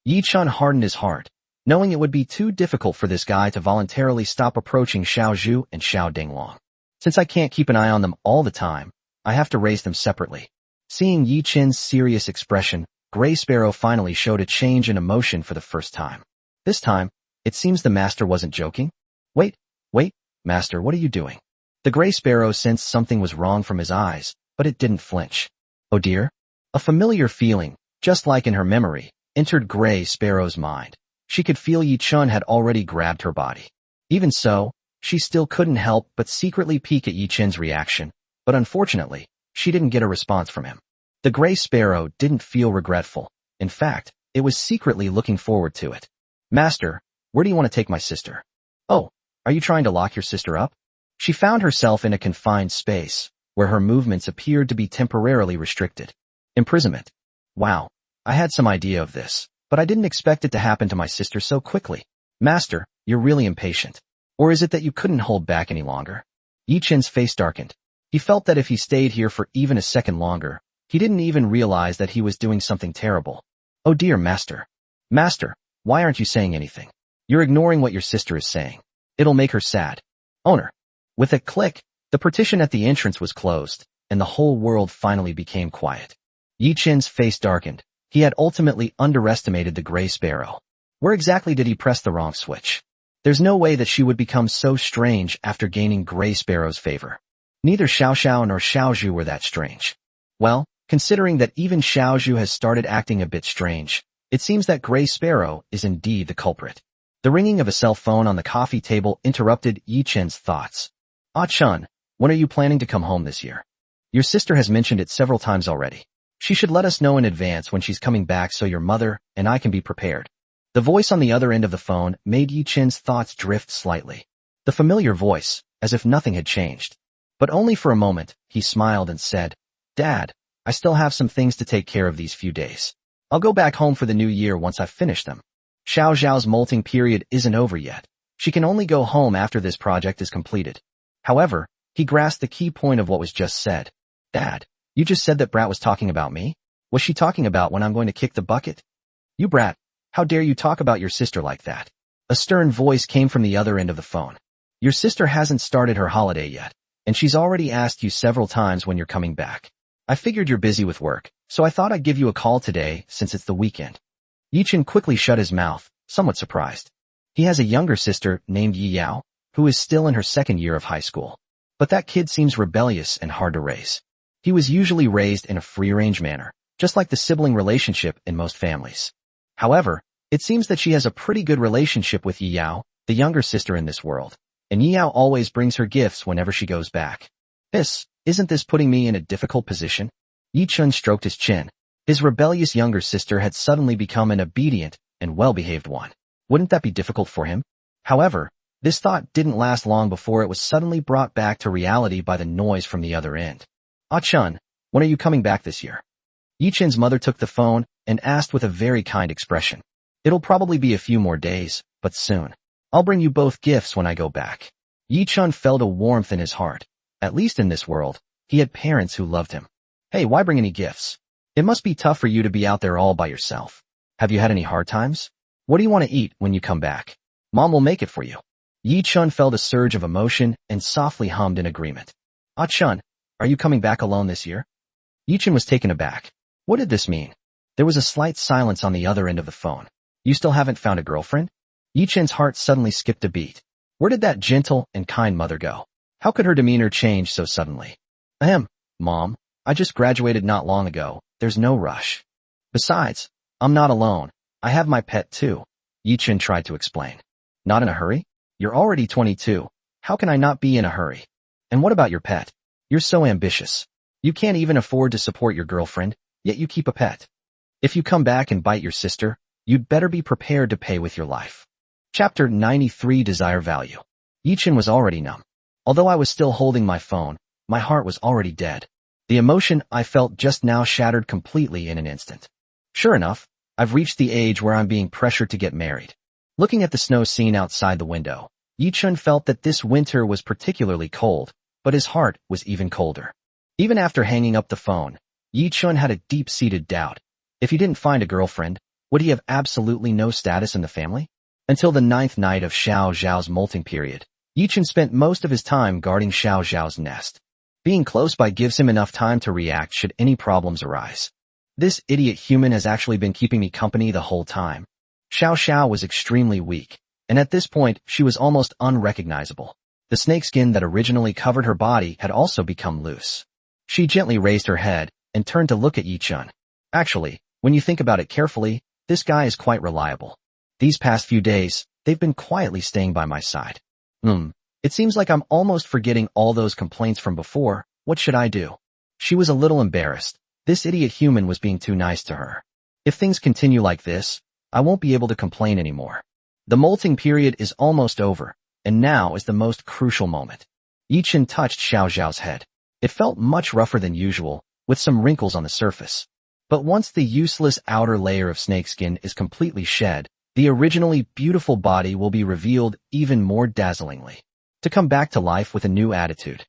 Yi-Chen hardened his heart, knowing it would be too difficult for this guy to voluntarily stop approaching Xiao Zhu and Xiao Dinglong. Since I can't keep an eye on them all the time, I have to raise them separately. Seeing Yi-Chen's serious expression, Gray Sparrow finally showed a change in emotion for the first time. This time, it seems the master wasn't joking. Wait, master, what are you doing? The Gray Sparrow sensed something was wrong from his eyes, but it didn't flinch. Oh dear? A familiar feeling, just like in her memory, entered Gray Sparrow's mind. She could feel Yi-Chen had already grabbed her body. Even so, she still couldn't help but secretly peek at Yi-Chen's reaction, but unfortunately, she didn't get a response from him. The Gray Sparrow didn't feel regretful. In fact, it was secretly looking forward to it. Master, where do you want to take my sister? Oh, are you trying to lock your sister up? She found herself in a confined space, where her movements appeared to be temporarily restricted. Imprisonment. Wow, I had some idea of this, but I didn't expect it to happen to my sister so quickly. Master, you're really impatient. Or is it that you couldn't hold back any longer? Yi-Chen's face darkened. He felt that if he stayed here for even a second longer, he didn't even realize that he was doing something terrible. Oh dear, Master. Master, why aren't you saying anything? You're ignoring what your sister is saying. It'll make her sad. Owner. With a click, the partition at the entrance was closed, and the whole world finally became quiet. Yi-Chen's face darkened. He had ultimately underestimated the Gray Sparrow. Where exactly did he press the wrong switch? There's no way that she would become so strange after gaining Gray Sparrow's favor. Neither Xiao Shao nor Xiao Zhu were that strange. Well, considering that even Xiao Zhu has started acting a bit strange, it seems that Gray Sparrow is indeed the culprit. The ringing of a cell phone on the coffee table interrupted Yi-Chen's thoughts. Ah Chun, when are you planning to come home this year? Your sister has mentioned it several times already. She should let us know in advance when she's coming back so your mother and I can be prepared. The voice on the other end of the phone made Yi-Chen's thoughts drift slightly. The familiar voice, as if nothing had changed. But only for a moment, he smiled and said, Dad, I still have some things to take care of these few days. I'll go back home for the new year once I've finished them. Xiao Zhao's molting period isn't over yet. She can only go home after this project is completed. However, he grasped the key point of what was just said. Dad, you just said that Brat was talking about me? Was she talking about when I'm going to kick the bucket? You Brat, how dare you talk about your sister like that? A stern voice came from the other end of the phone. Your sister hasn't started her holiday yet, and she's already asked you several times when you're coming back. I figured you're busy with work, so I thought I'd give you a call today since it's the weekend. Yi-Chen quickly shut his mouth, somewhat surprised. He has a younger sister named Yi Yao, who is still in her second year of high school. But that kid seems rebellious and hard to raise. He was usually raised in a free-range manner, just like the sibling relationship in most families. However, it seems that she has a pretty good relationship with Yi Yao, the younger sister in this world, and Yi Yao always brings her gifts whenever she goes back. Isn't this putting me in a difficult position? Yi-Chen stroked his chin. His rebellious younger sister had suddenly become an obedient and well-behaved one. Wouldn't that be difficult for him? However, this thought didn't last long before it was suddenly brought back to reality by the noise from the other end. Ah Chun, when are you coming back this year? Yi-Chen's mother took the phone and asked with a very kind expression. It'll probably be a few more days, but soon. I'll bring you both gifts when I go back. Yi-Chen felt a warmth in his heart. At least in this world, he had parents who loved him. Hey, why bring any gifts? It must be tough for you to be out there all by yourself. Have you had any hard times? What do you want to eat when you come back? Mom will make it for you. Yi-Chen felt a surge of emotion and softly hummed in agreement. Ah Chun, are you coming back alone this year? Yi-Chen was taken aback. What did this mean? There was a slight silence on the other end of the phone. You still haven't found a girlfriend? Yi-Chen's heart suddenly skipped a beat. Where did that gentle and kind mother go? How could her demeanor change so suddenly? Mom, I just graduated not long ago. There's no rush. Besides, I'm not alone. I have my pet too. Yi-Chen tried to explain. Not in a hurry? You're already 22. How can I not be in a hurry? And what about your pet? You're so ambitious. You can't even afford to support your girlfriend. yet you keep a pet. If you come back and bite your sister, you'd better be prepared to pay with your life. Chapter 93 Desire Value. Yichen was already numb. Although I was still holding my phone, my heart was already dead. The emotion I felt just now shattered completely in an instant. Sure enough, I've reached the age where I'm being pressured to get married. Looking at the snow scene outside the window, Yichen felt that this winter was particularly cold, but his heart was even colder. Even after hanging up the phone, Yichen had a deep-seated doubt. If he didn't find a girlfriend, would he have absolutely no status in the family? Until the 9th night of Shiao Sha's molting period, Yichen spent most of his time guarding Shiao Sha's nest. Being close by gives him enough time to react should any problems arise. This idiot human has actually been keeping me company the whole time. Shiao Sha was extremely weak, and at this point she was almost unrecognizable. The snakeskin that originally covered her body had also become loose. She gently raised her head and turned to look at Yichen. Actually, when you think about it carefully, this guy is quite reliable. These past few days, they've been quietly staying by my side. It seems like I'm almost forgetting all those complaints from before. What should I do? She was a little embarrassed. This idiot human was being too nice to her. If things continue like this, I won't be able to complain anymore. The molting period is almost over, and now is the most crucial moment. Yichen touched Xiao Zhao's head. It felt much rougher than usual, with some wrinkles on the surface. But once the useless outer layer of snakeskin is completely shed, the originally beautiful body will be revealed even more dazzlingly. To come back to life with a new attitude.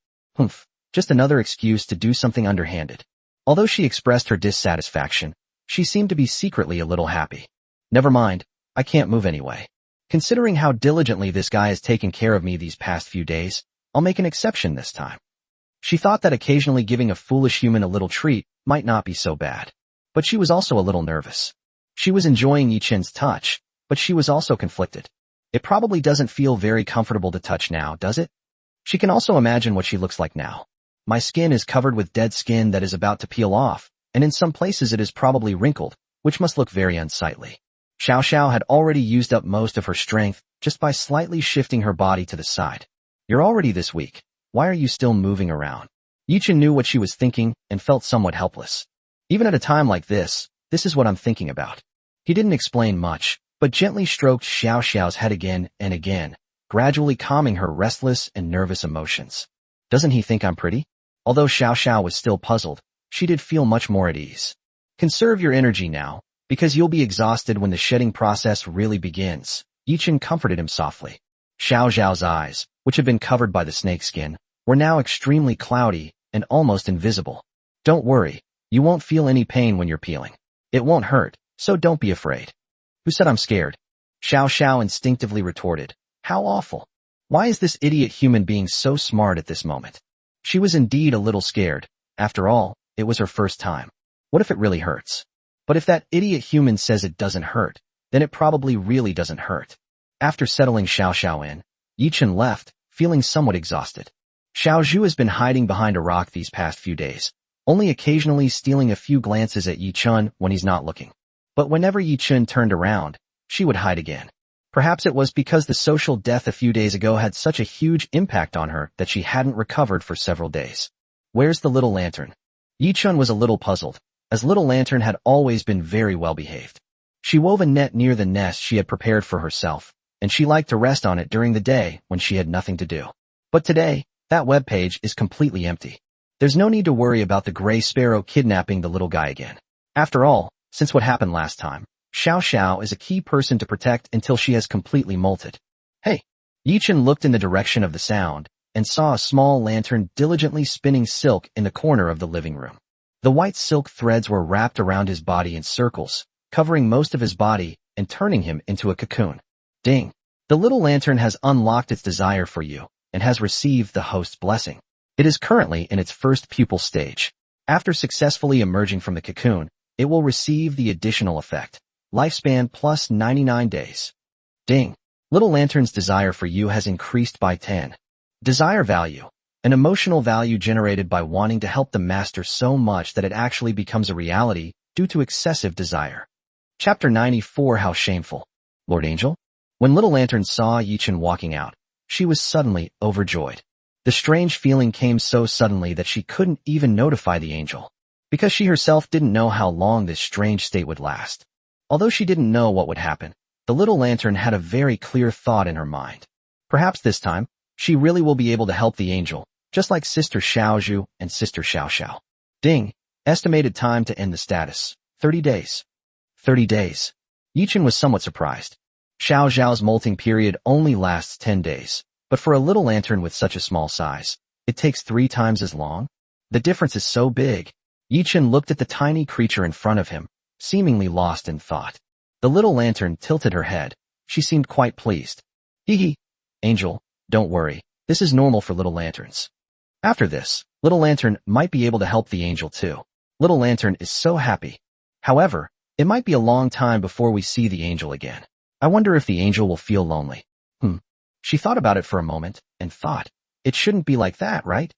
Just another excuse to do something underhanded. Although she expressed her dissatisfaction, she seemed to be secretly a little happy. Never mind, I can't move anyway. Considering how diligently this guy has taken care of me these past few days, I'll make an exception this time. She thought that occasionally giving a foolish human a little treat might not be so bad. But she was also a little nervous. She was enjoying Yichen's touch, but she was also conflicted. It probably doesn't feel very comfortable to touch now, does it? She can also imagine what she looks like now. My skin is covered with dead skin that is about to peel off, and in some places it is probably wrinkled, which must look very unsightly. Xiao Sha had already used up most of her strength just by slightly shifting her body to the side. You're already this weak. Why are you still moving around? Yichen knew what she was thinking and felt somewhat helpless. Even at a time like this is what I'm thinking about. He didn't explain much, but gently stroked Xiao Xiao's head again and again, gradually calming her restless and nervous emotions. Doesn't he think I'm pretty? Although Xiao Xiao was still puzzled, she did feel much more at ease. Conserve your energy now, because you'll be exhausted when the shedding process really begins. Yichen comforted him softly. Xiao Zhao's eyes, which had been covered by the snakeskin, were now extremely cloudy and almost invisible. Don't worry, you won't feel any pain when you're peeling. It won't hurt, so don't be afraid. Who said I'm scared? Xiao Xiao instinctively retorted. How awful. Why is this idiot human being so smart at this moment? She was indeed a little scared. After all, it was her first time. What if it really hurts? But if that idiot human says it doesn't hurt, then it probably really doesn't hurt. After settling Xiao Xiao in, Yichen left, feeling somewhat exhausted. Xiao Zhu has been hiding behind a rock these past few days, only occasionally stealing a few glances at Yichen when he's not looking. But whenever Yichen turned around, she would hide again. Perhaps it was because the social death a few days ago had such a huge impact on her that she hadn't recovered for several days. Where's the little lantern? Yichen was a little puzzled, as little lantern had always been very well behaved. She wove a net near the nest she had prepared for herself, and she liked to rest on it during the day when she had nothing to do. But today, that web page is completely empty. There's no need to worry about the gray sparrow kidnapping the little guy again. After all, since what happened last time, Xiao Xiao is a key person to protect until she has completely molted. Hey! Yichen looked in the direction of the sound, and saw a small lantern diligently spinning silk in the corner of the living room. The white silk threads were wrapped around his body in circles, covering most of his body and turning him into a cocoon. Ding! The little lantern has unlocked its desire for you, and has received the host's blessing. It is currently in its first pupal stage. After successfully emerging from the cocoon, it will receive the additional effect. Lifespan plus 99 days. Ding! Little Lantern's desire for you has increased by 10. Desire value. An emotional value generated by wanting to help the master so much that it actually becomes a reality due to excessive desire. Chapter 94 How Shameful. Lord Angel? When Little Lantern saw Yichen walking out, she was suddenly overjoyed. The strange feeling came so suddenly that she couldn't even notify the angel. because she herself didn't know how long this strange state would last. Although she didn't know what would happen, the little lantern had a very clear thought in her mind. Perhaps this time, she really will be able to help the angel, just like Sister Shiao Sha and Sister Shiao Sha. Ding. Estimated time to end the status. 30 days. 30 days. Yichen was somewhat surprised. Xiao Zhao's molting period only lasts 10 days, but for a little lantern with such a small size, it takes 3 times as long? The difference is so big. Yichen looked at the tiny creature in front of him, seemingly lost in thought. The little lantern tilted her head. She seemed quite pleased. Hee hee. Angel, don't worry. This is normal for little lanterns. After this, little lantern might be able to help the angel too. Little lantern is so happy. However, it might be a long time before we see the angel again. I wonder if the angel will feel lonely. She thought about it for a moment, and thought, it shouldn't be like that, right?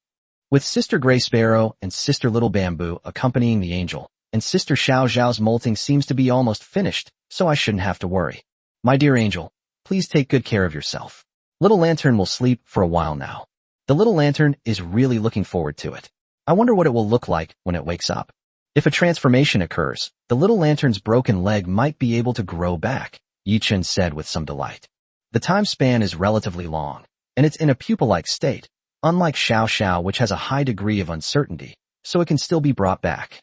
With Sister Gray Sparrow and Sister Little Bamboo accompanying the angel, and Sister Xiao Zhao's molting seems to be almost finished, so I shouldn't have to worry. My dear angel, please take good care of yourself. Little lantern will sleep for a while now. The little lantern is really looking forward to it. I wonder what it will look like when it wakes up. If a transformation occurs, the little lantern's broken leg might be able to grow back, Yichen said with some delight. The time span is relatively long, and it's in a pupil-like state, unlike Xiao Sha, which has a high degree of uncertainty, so it can still be brought back.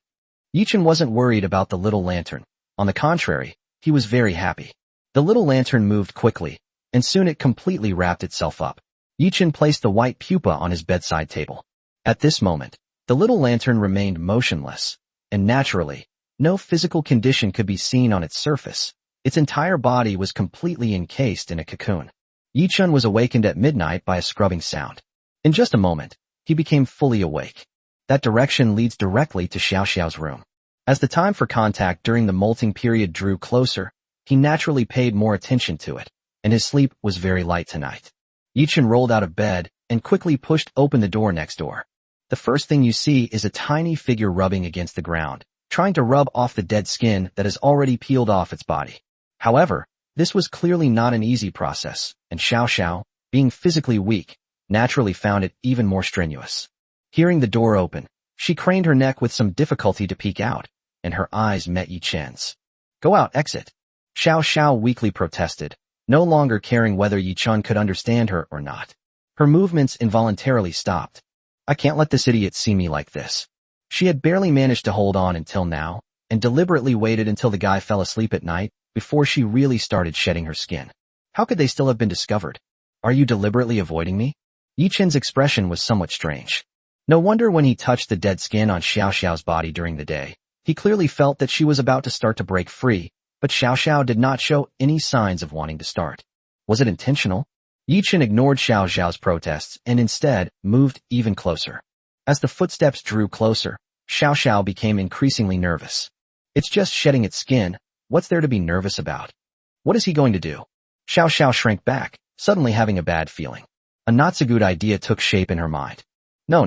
Yichen wasn't worried about the little lantern. On the contrary, he was very happy. The little lantern moved quickly, and soon it completely wrapped itself up. Yichen placed the white pupa on his bedside table. At this moment, the little lantern remained motionless, and naturally, no physical condition could be seen on its surface. Its entire body was completely encased in a cocoon. Yichen was awakened at midnight by a scrubbing sound. In just a moment, he became fully awake. That direction leads directly to Xiao Xiao's room. As the time for contact during the molting period drew closer, he naturally paid more attention to it, and his sleep was very light tonight. Yichen rolled out of bed and quickly pushed open the door next door. The first thing you see is a tiny figure rubbing against the ground, trying to rub off the dead skin that has already peeled off its body. However, this was clearly not an easy process, and Xiao Xiao, being physically weak, naturally found it even more strenuous. Hearing the door open, she craned her neck with some difficulty to peek out, and her eyes met Yichen's. Go out, exit. Xiao Xiao weakly protested, no longer caring whether Yichen could understand her or not. Her movements involuntarily stopped. I can't let this idiot see me like this. She had barely managed to hold on until now, and deliberately waited until the guy fell asleep at night before she really started shedding her skin. How could they still have been discovered? Are you deliberately avoiding me? Yichen's expression was somewhat strange. No wonder when he touched the dead skin on Xiao Xiao's body during the day, he clearly felt that she was about to start to break free, but Xiao Xiao did not show any signs of wanting to start. Was it intentional? Yichen ignored Xiao Xiao's protests and instead moved even closer. As the footsteps drew closer, Xiao Xiao became increasingly nervous. It's just shedding its skin. What's there to be nervous about? What is he going to do? Xiao Xiao shrank back, suddenly having a bad feeling. A not so good idea took shape in her mind. No.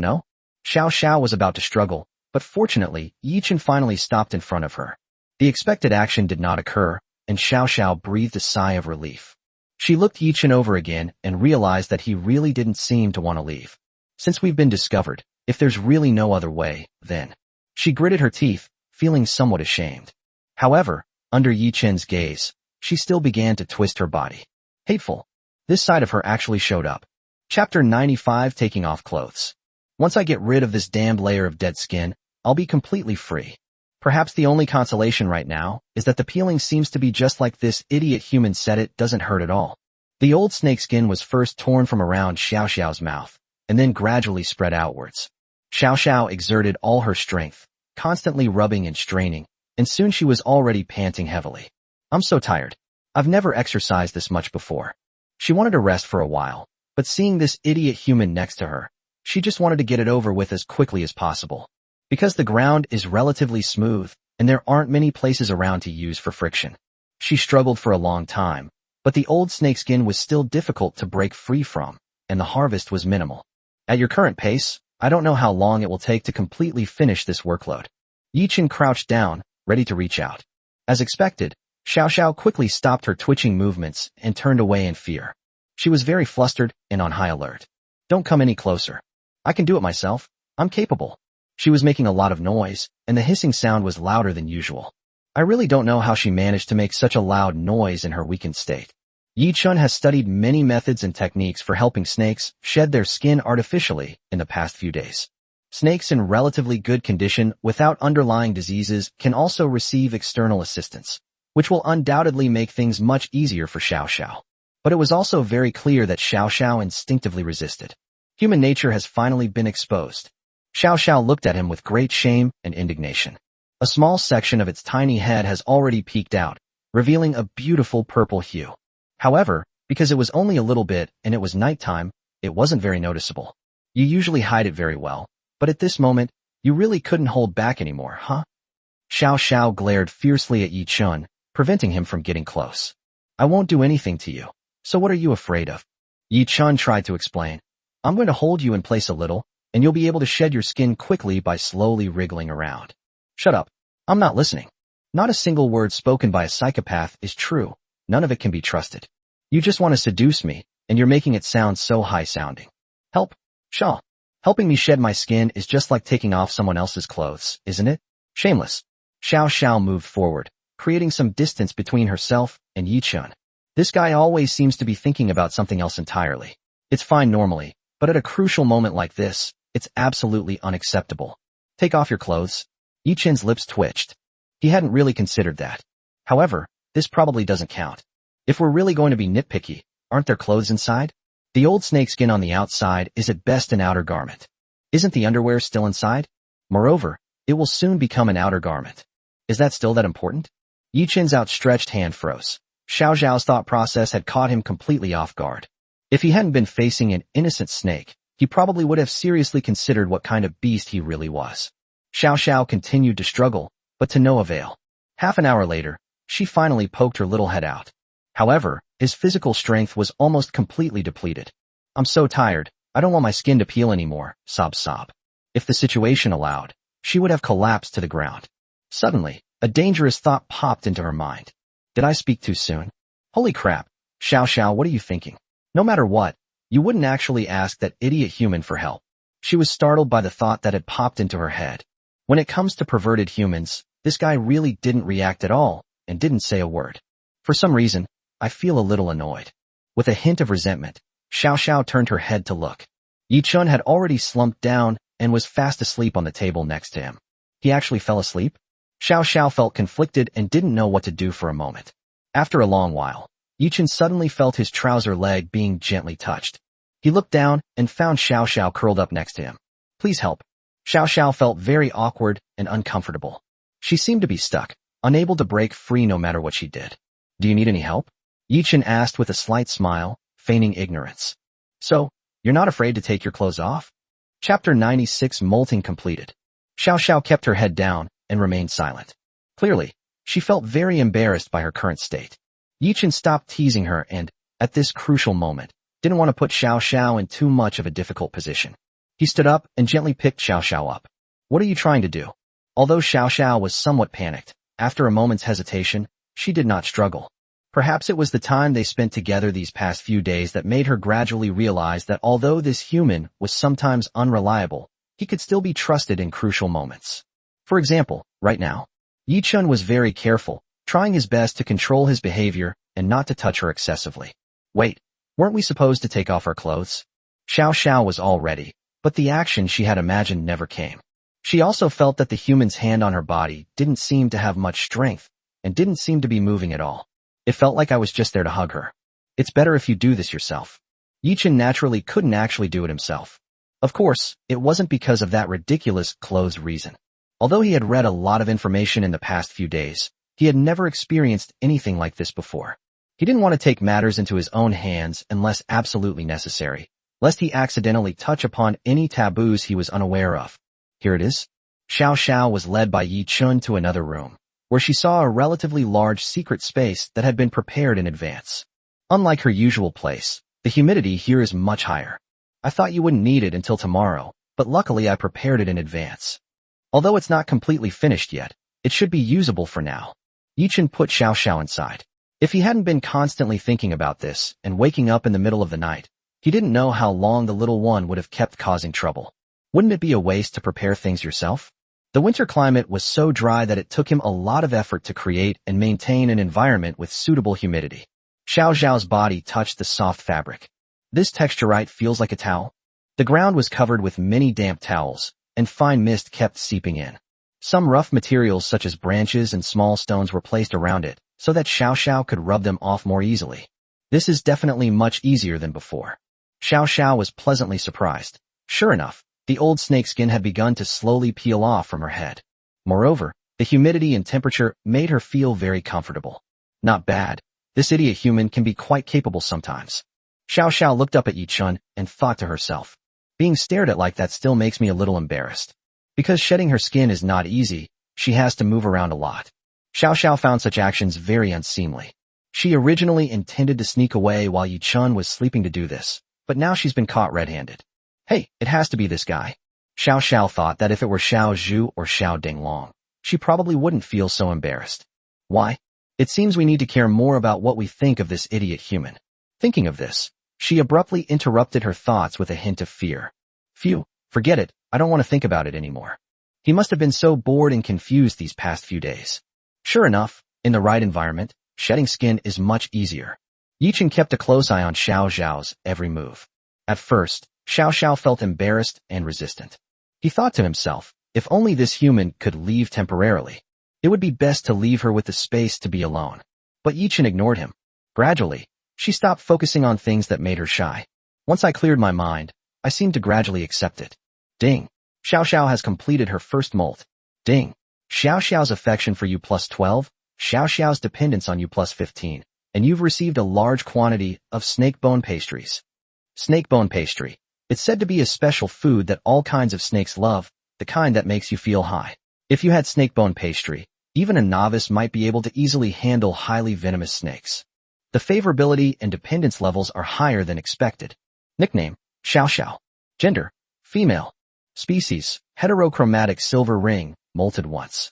Xiao Xiao was about to struggle, but fortunately, Yichen finally stopped in front of her. The expected action did not occur, and Xiao Xiao breathed a sigh of relief. She looked Yichen over again and realized that he really didn't seem to want to leave. Since we've been discovered, if there's really no other way, then... She gritted her teeth, feeling somewhat ashamed. However, under Yichen's gaze, she still began to twist her body. Hateful. This side of her actually showed up. Chapter 95, Taking Off Clothes. Once I get rid of this damned layer of dead skin, I'll be completely free. Perhaps the only consolation right now is that the peeling seems to be just like this idiot human said it doesn't hurt at all. The old snake skin was first torn from around Xiao Xiao's mouth, and then gradually spread outwards. Xiao Xiao exerted all her strength, constantly rubbing and straining, and soon she was already panting heavily. I'm so tired. I've never exercised this much before. She wanted to rest for a while, but seeing this idiot human next to her, she just wanted to get it over with as quickly as possible. Because the ground is relatively smooth, and there aren't many places around to use for friction. She struggled for a long time, but the old snakeskin was still difficult to break free from, and the harvest was minimal. At your current pace, I don't know how long it will take to completely finish this workload. Yichen crouched down, ready to reach out. As expected, Xiao Xiao quickly stopped her twitching movements and turned away in fear. She was very flustered and on high alert. Don't come any closer. I can do it myself. I'm capable. She was making a lot of noise, and the hissing sound was louder than usual. I really don't know how she managed to make such a loud noise in her weakened state. Yi-chun has studied many methods and techniques for helping snakes shed their skin artificially in the past few days. Snakes in relatively good condition without underlying diseases can also receive external assistance, which will undoubtedly make things much easier for Shiao Sha. But it was also very clear that Shiao Sha instinctively resisted. Human nature has finally been exposed. Shiao Sha looked at him with great shame and indignation. A small section of its tiny head has already peeked out, revealing a beautiful purple hue. However, because it was only a little bit and it was nighttime, it wasn't very noticeable. You usually hide it very well, but at this moment, you really couldn't hold back anymore, huh? Shiao Sha glared fiercely at Yi-chun, preventing him from getting close. I won't do anything to you, so what are you afraid of? Yi-chun tried to explain. I'm going to hold you in place a little, and you'll be able to shed your skin quickly by slowly wriggling around. Shut up. I'm not listening. Not a single word spoken by a psychopath is true. None of it can be trusted. You just want to seduce me, and you're making it sound so high-sounding. Help. Sha. Helping me shed my skin is just like taking off someone else's clothes, isn't it? Shameless. Shiao Sha moved forward, creating some distance between herself and Yi-chun. This guy always seems to be thinking about something else entirely. It's fine normally, but at a crucial moment like this, it's absolutely unacceptable. Take off your clothes. Yi-chun's lips twitched. He hadn't really considered that. However, this probably doesn't count. If we're really going to be nitpicky, aren't there clothes inside? The old snakeskin on the outside is at best an outer garment. Isn't the underwear still inside? Moreover, it will soon become an outer garment. Is that still that important? Yi-chun's outstretched hand froze. Xiao Zhao's thought process had caught him completely off guard. If he hadn't been facing an innocent snake, he probably would have seriously considered what kind of beast he really was. Xiao Sha continued to struggle, but to no avail. Half an hour later, she finally poked her little head out. However, his physical strength was almost completely depleted. I'm so tired, I don't want my skin to peel anymore, sob. If the situation allowed, she would have collapsed to the ground. Suddenly, a dangerous thought popped into her mind. Did I speak too soon? Holy crap, Xiao Sha, what are you thinking? No matter what, you wouldn't actually ask that idiot human for help. She was startled by the thought that had popped into her head. When it comes to perverted humans, this guy really didn't react at all, and didn't say a word. For some reason, I feel a little annoyed. With a hint of resentment, Xiao Sha turned her head to look. Yi-chun had already slumped down and was fast asleep on the table next to him. He actually fell asleep? Xiao Sha felt conflicted and didn't know what to do for a moment. After a long while, Yi-chun suddenly felt his trouser leg being gently touched. He looked down and found Xiao Sha curled up next to him. Please help. Xiao Sha felt very awkward and uncomfortable. She seemed to be stuck, unable to break free no matter what she did. Do you need any help? Yi-chun asked with a slight smile, feigning ignorance. So, you're not afraid to take your clothes off? Chapter 96 Molting completed. Xiao Sha kept her head down and remained silent. Clearly, she felt very embarrassed by her current state. Yi-chun stopped teasing her and, at this crucial moment, didn't want to put Xiao Sha in too much of a difficult position. He stood up and gently picked Xiao Sha up. What are you trying to do? Although Xiao Sha was somewhat panicked, after a moment's hesitation, she did not struggle. Perhaps it was the time they spent together these past few days that made her gradually realize that although this human was sometimes unreliable, he could still be trusted in crucial moments. For example, right now, Yi-chun was very careful, trying his best to control his behavior and not to touch her excessively. Wait, weren't we supposed to take off our clothes? Xiao Sha was all ready, but the action she had imagined never came. She also felt that the human's hand on her body didn't seem to have much strength, and didn't seem to be moving at all. It felt like I was just there to hug her. It's better if you do this yourself. Yi-chun naturally couldn't actually do it himself. Of course, it wasn't because of that ridiculous clothes reason. Although he had read a lot of information in the past few days, he had never experienced anything like this before. He didn't want to take matters into his own hands unless absolutely necessary, lest he accidentally touch upon any taboos he was unaware of. Here it is. Xiao Sha was led by Yi-chun to another room, where she saw a relatively large secret space that had been prepared in advance. Unlike her usual place, the humidity here is much higher. I thought you wouldn't need it until tomorrow, but luckily I prepared it in advance. Although it's not completely finished yet, it should be usable for now. Yi-chun put Xiao Sha inside. If he hadn't been constantly thinking about this and waking up in the middle of the night, he didn't know how long the little one would have kept causing trouble. Wouldn't it be a waste to prepare things yourself? The winter climate was so dry that it took him a lot of effort to create and maintain an environment with suitable humidity. Xiao Xiao's body touched the soft fabric. This texturite feels like a towel. The ground was covered with many damp towels, and fine mist kept seeping in. Some rough materials such as branches and small stones were placed around it, so that Xiao Xiao could rub them off more easily. This is definitely much easier than before. Xiao Xiao was pleasantly surprised. Sure enough, the old snakeskin had begun to slowly peel off from her head. Moreover, the humidity and temperature made her feel very comfortable. Not bad. This idiot human can be quite capable sometimes. Xiao Xiao looked up at Yi Chun and thought to herself, being stared at like that still makes me a little embarrassed. Because shedding her skin is not easy, she has to move around a lot. Xiao Xiao found such actions very unseemly. She originally intended to sneak away while Yi Chun was sleeping to do this, but now she's been caught red-handed. Hey, it has to be this guy. Xiao Xiao thought that if it were Xiao Zhu or Xiao Dinglong, she probably wouldn't feel so embarrassed. Why? It seems we need to care more about what we think of this idiot human. Thinking of this, she abruptly interrupted her thoughts with a hint of fear. Phew, forget it, I don't want to think about it anymore. He must have been so bored and confused these past few days. Sure enough, in the right environment, shedding skin is much easier. Yi Chun kept a close eye on Xiao Xiao's every move. At first, Xiao Xiao felt embarrassed and resistant. He thought to himself, if only this human could leave temporarily. It would be best to leave her with the space to be alone. But Yi Chun ignored him. Gradually, she stopped focusing on things that made her shy. Once I cleared my mind, I seemed to gradually accept it. Ding. Xiao Xiao has completed her first molt. Ding. Xiao Xiao's affection for you plus 12, Xiao Xiao's dependence on you plus 15, and you've received a large quantity of snake bone pastries. Snake bone pastry. It's said to be a special food that all kinds of snakes love, the kind that makes you feel high. If you had snake bone pastry, even a novice might be able to easily handle highly venomous snakes. The favorability and dependence levels are higher than expected. Nickname, Xiao Xiao. Gender, female. Species, heterochromatic silver ring, molted once.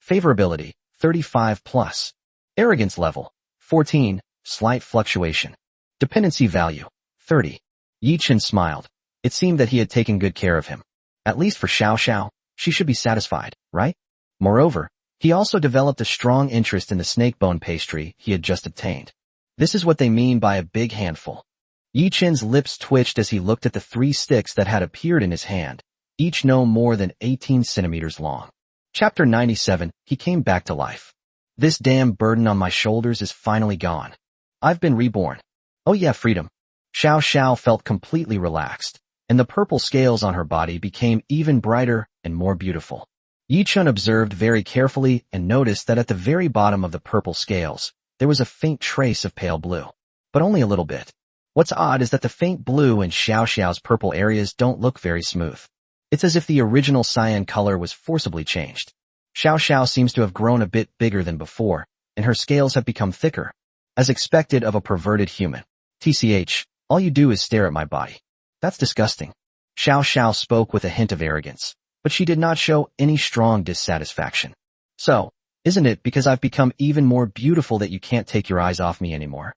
Favorability, 35+. Arrogance level, 14, slight fluctuation. Dependency value, 30. Yi Chun smiled. It seemed that he had taken good care of him. At least for Xiao Xiao, she should be satisfied, right? Moreover, he also developed a strong interest in the snake bone pastry he had just obtained. This is what they mean by a big handful. Yi Chun's lips twitched as he looked at the 3 sticks that had appeared in his hand, each no more than 18 centimeters long. Chapter 97, he came back to life. This damn burden on my shoulders is finally gone. I've been reborn. Oh yeah, freedom. Xiao Xiao felt completely relaxed, and the purple scales on her body became even brighter and more beautiful. Yi Chun observed very carefully and noticed that at the very bottom of the purple scales, there was a faint trace of pale blue. But only a little bit. What's odd is that the faint blue in Xiao Xiao's purple areas don't look very smooth. It's as if the original cyan color was forcibly changed. Xiao Xiao seems to have grown a bit bigger than before, and her scales have become thicker. As expected of a perverted human. TCH, all you do is stare at my body. That's disgusting. Xiao Xiao spoke with a hint of arrogance, but she did not show any strong dissatisfaction. So, isn't it because I've become even more beautiful that you can't take your eyes off me anymore?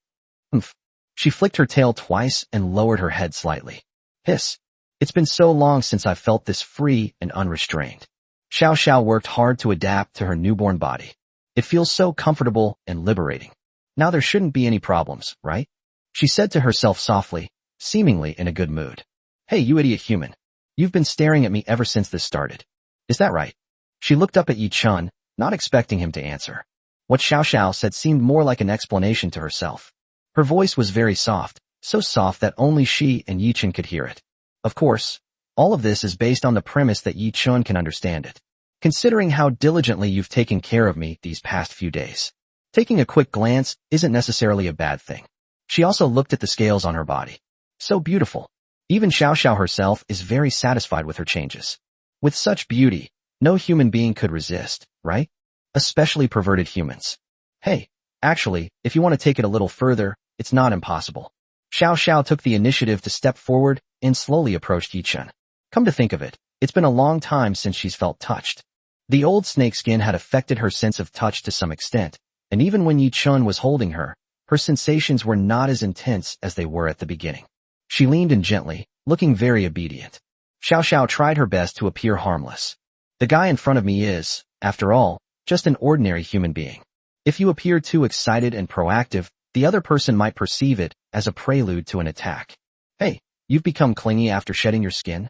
Humph. She flicked her tail twice and lowered her head slightly. Hiss. It's been so long since I've felt this free and unrestrained. Xiao Xiao worked hard to adapt to her newborn body. It feels so comfortable and liberating. Now there shouldn't be any problems, right? She said to herself softly, seemingly in a good mood. Hey, you idiot human. You've been staring at me ever since this started. Is that right? She looked up at Yi Chun, not expecting him to answer. What Xiao Xiao said seemed more like an explanation to herself. Her voice was very soft, so soft that only she and Yi Chun could hear it. Of course, all of this is based on the premise that Yi Chun can understand it. Considering how diligently you've taken care of me these past few days. Taking a quick glance isn't necessarily a bad thing. She also looked at the scales on her body. So beautiful. Even Xiao Xiao herself is very satisfied with her changes. With such beauty, no human being could resist, right? Especially perverted humans. Hey, actually, if you want to take it a little further, it's not impossible. Xiao Xiao took the initiative to step forward and slowly approached Yi Chun. Come to think of it, it's been a long time since she's felt touched. The old snakeskin had affected her sense of touch to some extent, and even when Yi Chun was holding her, her sensations were not as intense as they were at the beginning. She leaned in gently, looking very obedient. Xiao Xiao tried her best to appear harmless. The guy in front of me is, after all, just an ordinary human being. If you appear too excited and proactive, the other person might perceive it as a prelude to an attack. Hey, you've become clingy after shedding your skin?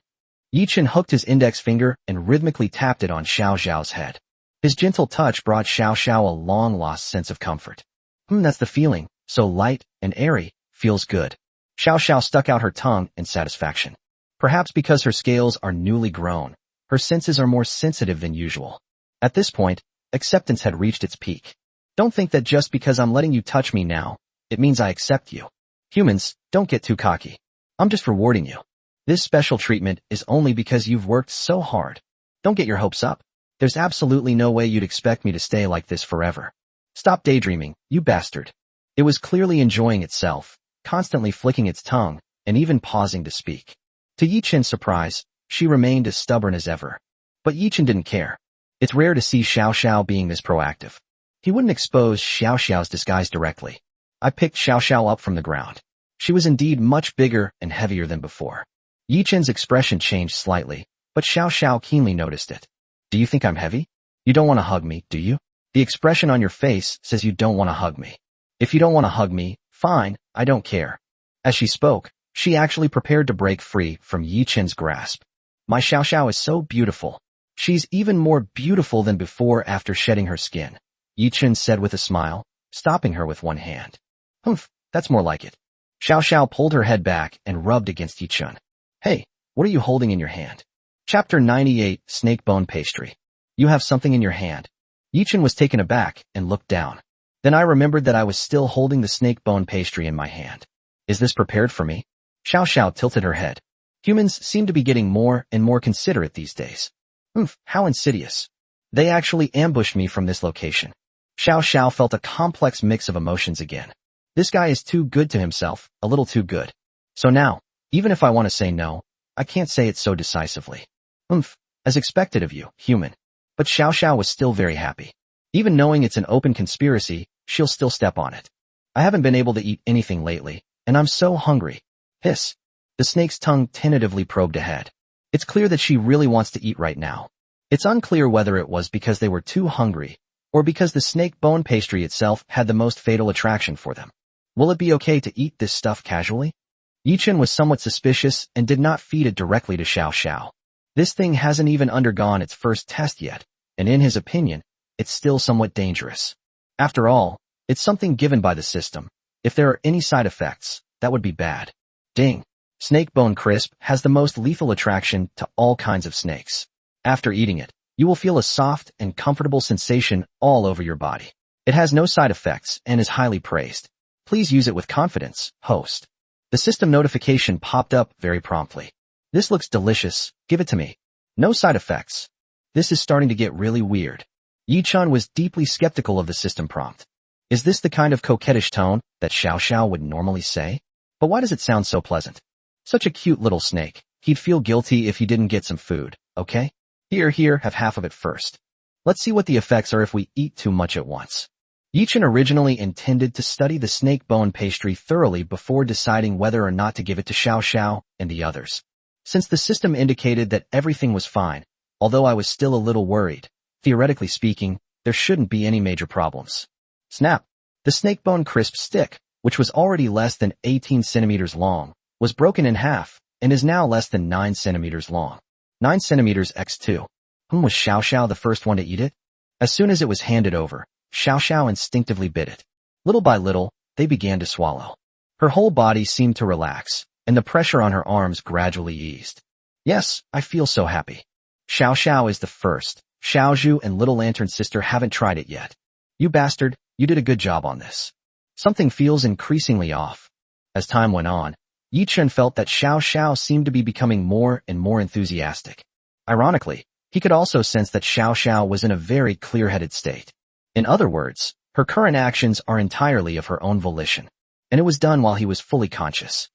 Yi Chen hooked his index finger and rhythmically tapped it on Xiao Xiao's head. His gentle touch brought Xiao Xiao a long-lost sense of comfort. That's the feeling, so light and airy, feels good. Xiao Xiao stuck out her tongue in satisfaction. Perhaps because her scales are newly grown, her senses are more sensitive than usual. At this point, acceptance had reached its peak. Don't think that just because I'm letting you touch me now, it means I accept you. Humans, don't get too cocky. I'm just rewarding you. This special treatment is only because you've worked so hard. Don't get your hopes up. There's absolutely no way you'd expect me to stay like this forever. Stop daydreaming, you bastard. It was clearly enjoying itself, constantly flicking its tongue, and even pausing to speak. To Yi Chen's surprise, she remained as stubborn as ever. But Yi Chen didn't care. It's rare to see Xiao Xiao being this proactive. He wouldn't expose Xiao Xiao's disguise directly. I picked Xiao Xiao up from the ground. She was indeed much bigger and heavier than before. Yi Chen's expression changed slightly, but Xiao Xiao keenly noticed it. Do you think I'm heavy? You don't want to hug me, do you? The expression on your face says you don't want to hug me. If you don't want to hug me, fine, I don't care. As she spoke, she actually prepared to break free from Yi Chen's grasp. My Xiao Xiao is so beautiful. She's even more beautiful than before after shedding her skin, Yi Chen said with a smile, stopping her with one hand. Humph, that's more like it. Xiao Xiao pulled her head back and rubbed against Yi Chen. Hey, what are you holding in your hand? Chapter 98, Snake Bone Pastry. You have something in your hand. Yi Chen was taken aback and looked down. Then I remembered that I was still holding the snake bone pastry in my hand. Is this prepared for me? Xiao Xiao tilted her head. Humans seem to be getting more and more considerate these days. How insidious. They actually ambushed me from this location. Xiao Xiao felt a complex mix of emotions again. This guy is too good to himself, a little too good. So now, even if I want to say no, I can't say it so decisively. As expected of you, human. But Xiao Xiao was still very happy. Even knowing it's an open conspiracy, she'll still step on it. I haven't been able to eat anything lately, and I'm so hungry. Hiss. The snake's tongue tentatively probed ahead. It's clear that she really wants to eat right now. It's unclear whether it was because they were too hungry, or because the snake bone pastry itself had the most fatal attraction for them. Will it be okay to eat this stuff casually? Yi Chen was somewhat suspicious and did not feed it directly to Xiao Xiao. This thing hasn't even undergone its first test yet, and in his opinion, it's still somewhat dangerous. After all, it's something given by the system. If there are any side effects, that would be bad. Ding. Snake bone crisp has the most lethal attraction to all kinds of snakes. After eating it, you will feel a soft and comfortable sensation all over your body. It has no side effects and is highly praised. Please use it with confidence, host. The system notification popped up very promptly. This looks delicious, give it to me. No side effects. This is starting to get really weird. Yi Chen was deeply skeptical of the system prompt. Is this the kind of coquettish tone that Xiao Xiao would normally say? But why does it sound so pleasant? Such a cute little snake. He'd feel guilty if he didn't get some food, okay? Here, have half of it first. Let's see what the effects are if we eat too much at once. Yi Chen originally intended to study the snake bone pastry thoroughly before deciding whether or not to give it to Xiao Xiao and the others. Since the system indicated that everything was fine, although I was still a little worried, theoretically speaking, there shouldn't be any major problems. Snap! The snake bone crisp stick, which was already less than 18 centimeters long, was broken in half and is now less than 9 centimeters long. 9 centimeters x 2. Was Xiao Xiao the first one to eat it? As soon as it was handed over, Xiao Xiao instinctively bit it. Little by little, they began to swallow. Her whole body seemed to relax, and the pressure on her arms gradually eased. Yes, I feel so happy. Xiao Xiao is the first. Xiaozhu and Little Lantern's sister haven't tried it yet. You bastard, you did a good job on this. Something feels increasingly off. As time went on, Yi Chen felt that Xiao Xiao seemed to be becoming more and more enthusiastic. Ironically, he could also sense that Xiao Xiao was in a very clear-headed state. In other words, her current actions are entirely of her own volition, and it was done while he was fully conscious.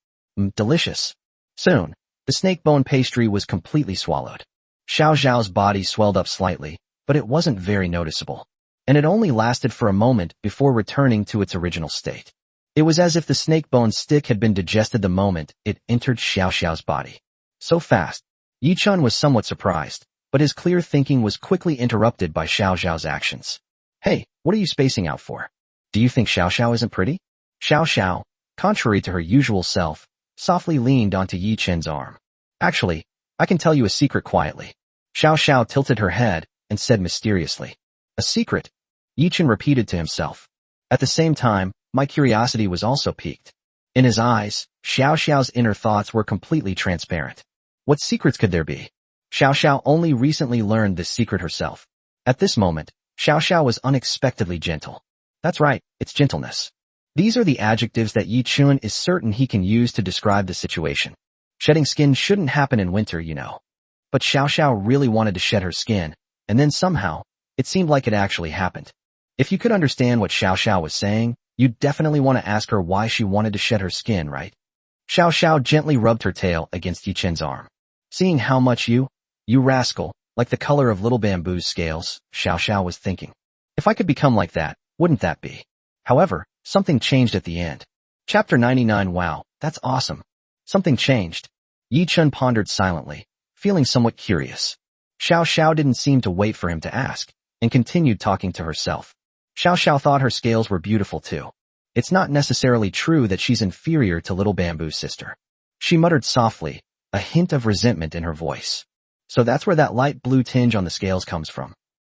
Delicious. Soon, the snake bone pastry was completely swallowed. Xiao Xiao's body swelled up slightly, but it wasn't very noticeable, and it only lasted for a moment before returning to its original state. It was as if the snake bone stick had been digested the moment it entered Xiao Xiao's body. So fast. Yi Chun was somewhat surprised, but his clear thinking was quickly interrupted by Xiao Zhao's actions. Hey, what are you spacing out for? Do you think Xiao Sha isn't pretty? Xiao Sha, contrary to her usual self, softly leaned onto Yi Chun's arm. Actually, I can tell you a secret quietly. Xiao Sha tilted her head and said mysteriously. A secret? Yi Chun repeated to himself. At the same time, my curiosity was also piqued. In his eyes, Xiao Xiao's inner thoughts were completely transparent. What secrets could there be? Xiao Xiao only recently learned this secret herself. At this moment, Xiao Xiao was unexpectedly gentle. That's right, it's gentleness. These are the adjectives that Yi Chun is certain he can use to describe the situation. Shedding skin shouldn't happen in winter, you know. But Xiao Xiao really wanted to shed her skin, and then somehow, it seemed like it actually happened. If you could understand what Xiao Xiao was saying, you'd definitely want to ask her why she wanted to shed her skin, right? Xiao Xiao gently rubbed her tail against Yi Chun's arm. Seeing how much you rascal, like the color of little bamboo's scales, Xiao Xiao was thinking. If I could become like that, wouldn't that be? However, something changed at the end. Chapter 99. Wow, that's awesome. Something changed. Yi Chun pondered silently, feeling somewhat curious. Xiao Xiao didn't seem to wait for him to ask, and continued talking to herself. Xiao Xiao thought her scales were beautiful too. It's not necessarily true that she's inferior to little bamboo's sister. She muttered softly, a hint of resentment in her voice. So that's where that light blue tinge on the scales comes from.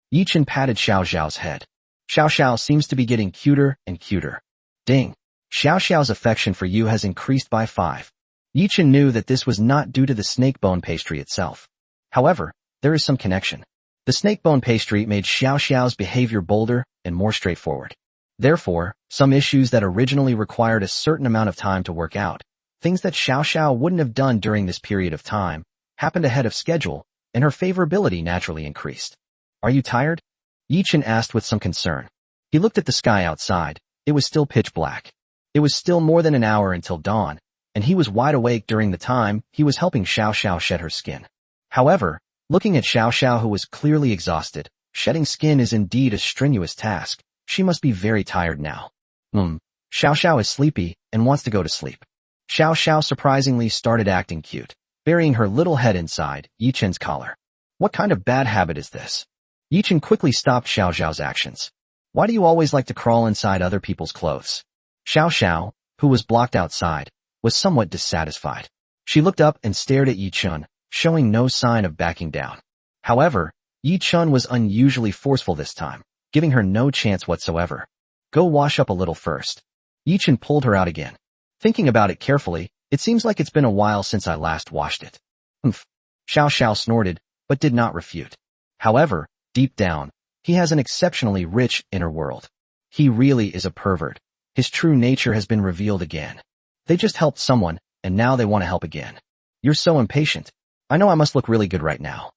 Yi Chun patted Xiao Xiao's head. Xiao Xiao seems to be getting cuter and cuter. Ding. Xiao Xiao's affection for you has increased by 5. Yi Chun knew that this was not due to the snake bone pastry itself. However, there is some connection. The snake bone pastry made Xiao Xiao's behavior bolder and more straightforward. Therefore, some issues that originally required a certain amount of time to work out, things that Xiao Xiao wouldn't have done during this period of time, happened ahead of schedule, and her favorability naturally increased. Are you tired? Yi Chun asked with some concern. He looked at the sky outside. It was still pitch black. It was still more than an hour until dawn, and he was wide awake during the time he was helping Xiao Xiao shed her skin. However, looking at Xiao Xiao, who was clearly exhausted, shedding skin is indeed a strenuous task. She must be very tired now. Xiao Xiao is sleepy and wants to go to sleep. Xiao Xiao surprisingly started acting cute, burying her little head inside Yi Chun's collar. What kind of bad habit is this? Yi Chun quickly stopped Xiao Xiao's actions. Why do you always like to crawl inside other people's clothes? Xiao Xiao, who was blocked outside, was somewhat dissatisfied. She looked up and stared at Yi Chun, showing no sign of backing down. However, Yi Chun was unusually forceful this time, giving her no chance whatsoever. Go wash up a little first. Yi Chun pulled her out again. Thinking about it carefully, it seems like it's been a while since I last washed it. Xiao Xiao snorted, but did not refute. However, deep down, he has an exceptionally rich inner world. He really is a pervert. His true nature has been revealed again. They just helped someone, and now they want to help again. You're so impatient. I know I must look really good right now.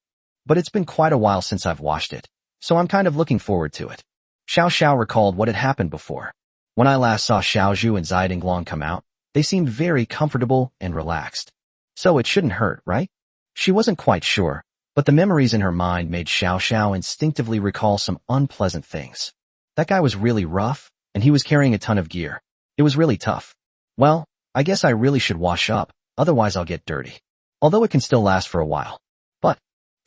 But it's been quite a while since I've washed it, so I'm kind of looking forward to it. Xiao Xiao recalled what had happened before. When I last saw Xiao Zhu and Ziding Long come out, they seemed very comfortable and relaxed. So it shouldn't hurt, right? She wasn't quite sure, but the memories in her mind made Xiao Xiao instinctively recall some unpleasant things. That guy was really rough, and he was carrying a ton of gear. It was really tough. Well, I guess I really should wash up, otherwise I'll get dirty. Although it can still last for a while. But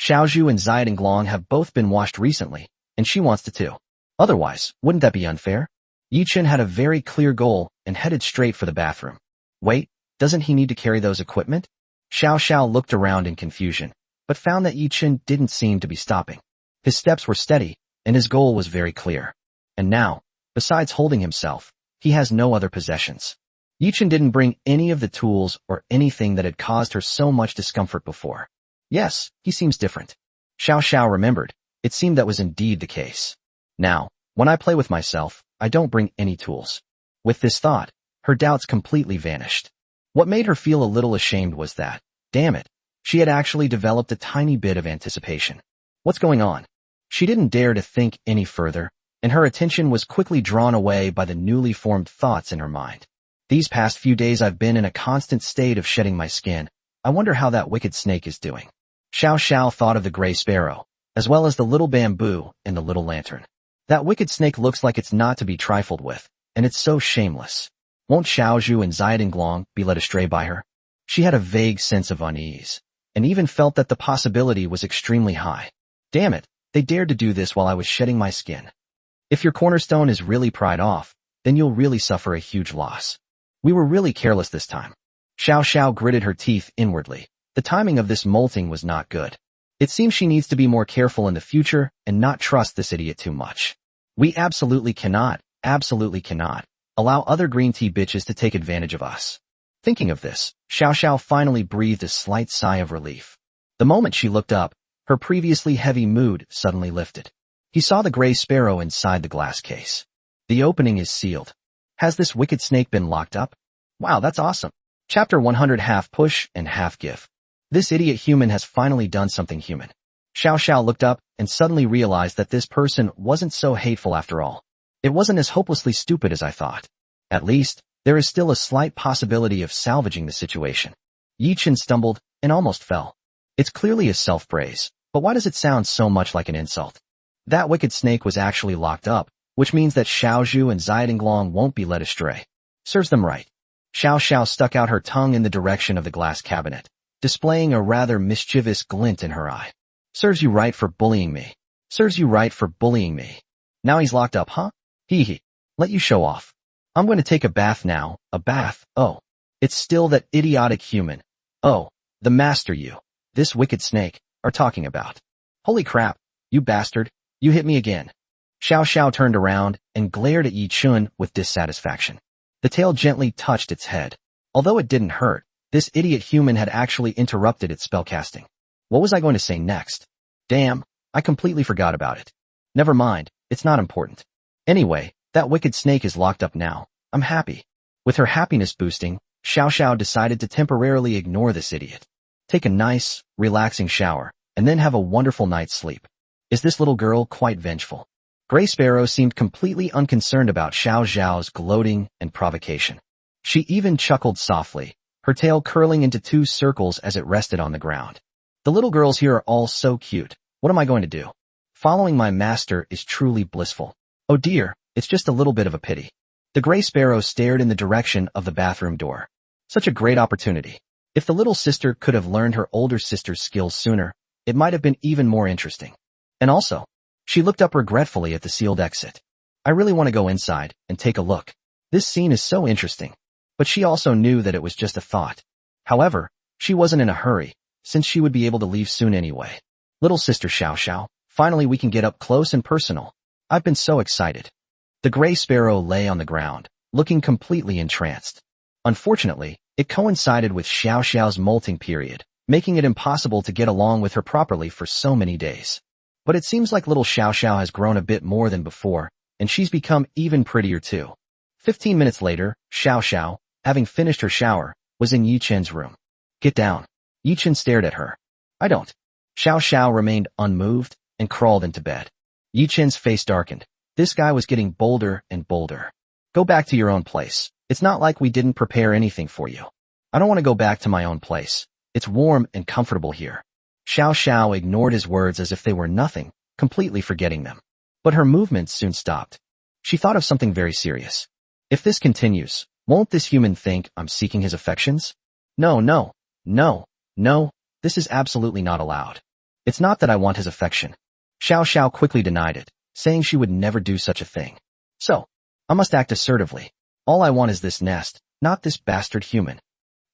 Xiao Zhu and Ziding Long have both been washed recently, and she wants to too. Otherwise, wouldn't that be unfair? Yi Chun had a very clear goal and headed straight for the bathroom. Wait, doesn't he need to carry those equipment? Xiao Xiao looked around in confusion, but found that Yi Chun didn't seem to be stopping. His steps were steady, and his goal was very clear. And now, besides holding himself, he has no other possessions. Yi Chun didn't bring any of the tools or anything that had caused her so much discomfort before. Yes, he seems different. Xiao Xiao remembered. It seemed that was indeed the case. Now, when I play with myself, I don't bring any tools. With this thought, her doubts completely vanished. What made her feel a little ashamed was that, damn it, she had actually developed a tiny bit of anticipation. What's going on? She didn't dare to think any further, and her attention was quickly drawn away by the newly formed thoughts in her mind. These past few days I've been in a constant state of shedding my skin. I wonder how that wicked snake is doing. Xiao Xiao thought of the gray sparrow, as well as the little bamboo and the little lantern. That wicked snake looks like it's not to be trifled with, and it's so shameless. Won't Xiao Zhu and Ziding Long be led astray by her? She had a vague sense of unease. and even felt that the possibility was extremely high. Damn it, they dared to do this while I was shedding my skin. If your cornerstone is really pried off, then you'll really suffer a huge loss. We were really careless this time. Shiao Sha gritted her teeth inwardly. The timing of this molting was not good. It seems she needs to be more careful in the future and not trust this idiot too much. We absolutely cannot allow other green tea bitches to take advantage of us. Thinking of this, Shiao Sha finally breathed a slight sigh of relief. The moment she looked up, her previously heavy mood suddenly lifted. He saw the gray sparrow inside the glass case. The opening is sealed. Has this wicked snake been locked up? Wow, that's awesome. Chapter 100 half push and half give. This idiot human has finally done something human. Shiao Sha looked up and suddenly realized that this person wasn't so hateful after all. It wasn't as hopelessly stupid as I thought. At least, there is still a slight possibility of salvaging the situation. Yi Chen stumbled and almost fell. It's clearly a self-praise, but why does it sound so much like an insult? That wicked snake was actually locked up, which means that Xiao Zhu and Xiaodinglong won't be led astray. Serves them right. Shiao Sha stuck out her tongue in the direction of the glass cabinet, displaying a rather mischievous glint in her eye. Serves you right for bullying me. Serves you right for bullying me. Now he's locked up, huh? Hee hee. Let you show off. I'm going to take a bath now. A bath? Oh. It's still that idiotic human. Oh, the master you, this wicked snake, are talking about. Holy crap, you bastard, you hit me again. Xiao Sha turned around and glared at Yi Chen with dissatisfaction. The tail gently touched its head. Although it didn't hurt, this idiot human had actually interrupted its spellcasting. What was I going to say next? Damn, I completely forgot about it. Never mind, it's not important. Anyway, that wicked snake is locked up now. I'm happy. With her happiness boosting, Shiao Sha decided to temporarily ignore this idiot. Take a nice, relaxing shower, and then have a wonderful night's sleep. Is this little girl quite vengeful? Gray Sparrow seemed completely unconcerned about Xiao Zhao's gloating and provocation. She even chuckled softly, her tail curling into 2 circles as it rested on the ground. The little girls here are all so cute. What am I going to do? Following my master is truly blissful. Oh dear, it's just a little bit of a pity. The Gray Sparrow stared in the direction of the bathroom door. Such a great opportunity. If the little sister could have learned her older sister's skills sooner, it might have been even more interesting. And also, she looked up regretfully at the sealed exit. I really want to go inside and take a look. This scene is so interesting. But she also knew that it was just a thought. However, she wasn't in a hurry, since she would be able to leave soon anyway. Little sister Xiao Sha, finally we can get up close and personal. I've been so excited. The Gray Sparrow lay on the ground, looking completely entranced. Unfortunately, it coincided with Xiao Shao's molting period, making it impossible to get along with her properly for so many days. But it seems like little Xiao Sha has grown a bit more than before, and she's become even prettier too. 15 minutes later, Xiao Sha, having finished her shower, was in Yi Chen's room. Get down. Yi Chen stared at her. I don't. Xiao Sha remained unmoved and crawled into bed. Yi Chen's face darkened. This guy was getting bolder and bolder. Go back to your own place. It's not like we didn't prepare anything for you. I don't want to go back to my own place. It's warm and comfortable here. Xiao Sha ignored his words as if they were nothing, completely forgetting them. But her movements soon stopped. She thought of something very serious. If this continues, won't this human think I'm seeking his affections? No, this is absolutely not allowed. It's not that I want his affection. Xiao Sha quickly denied it, saying she would never do such a thing. So, I must act assertively. All I want is this nest, not this bastard human.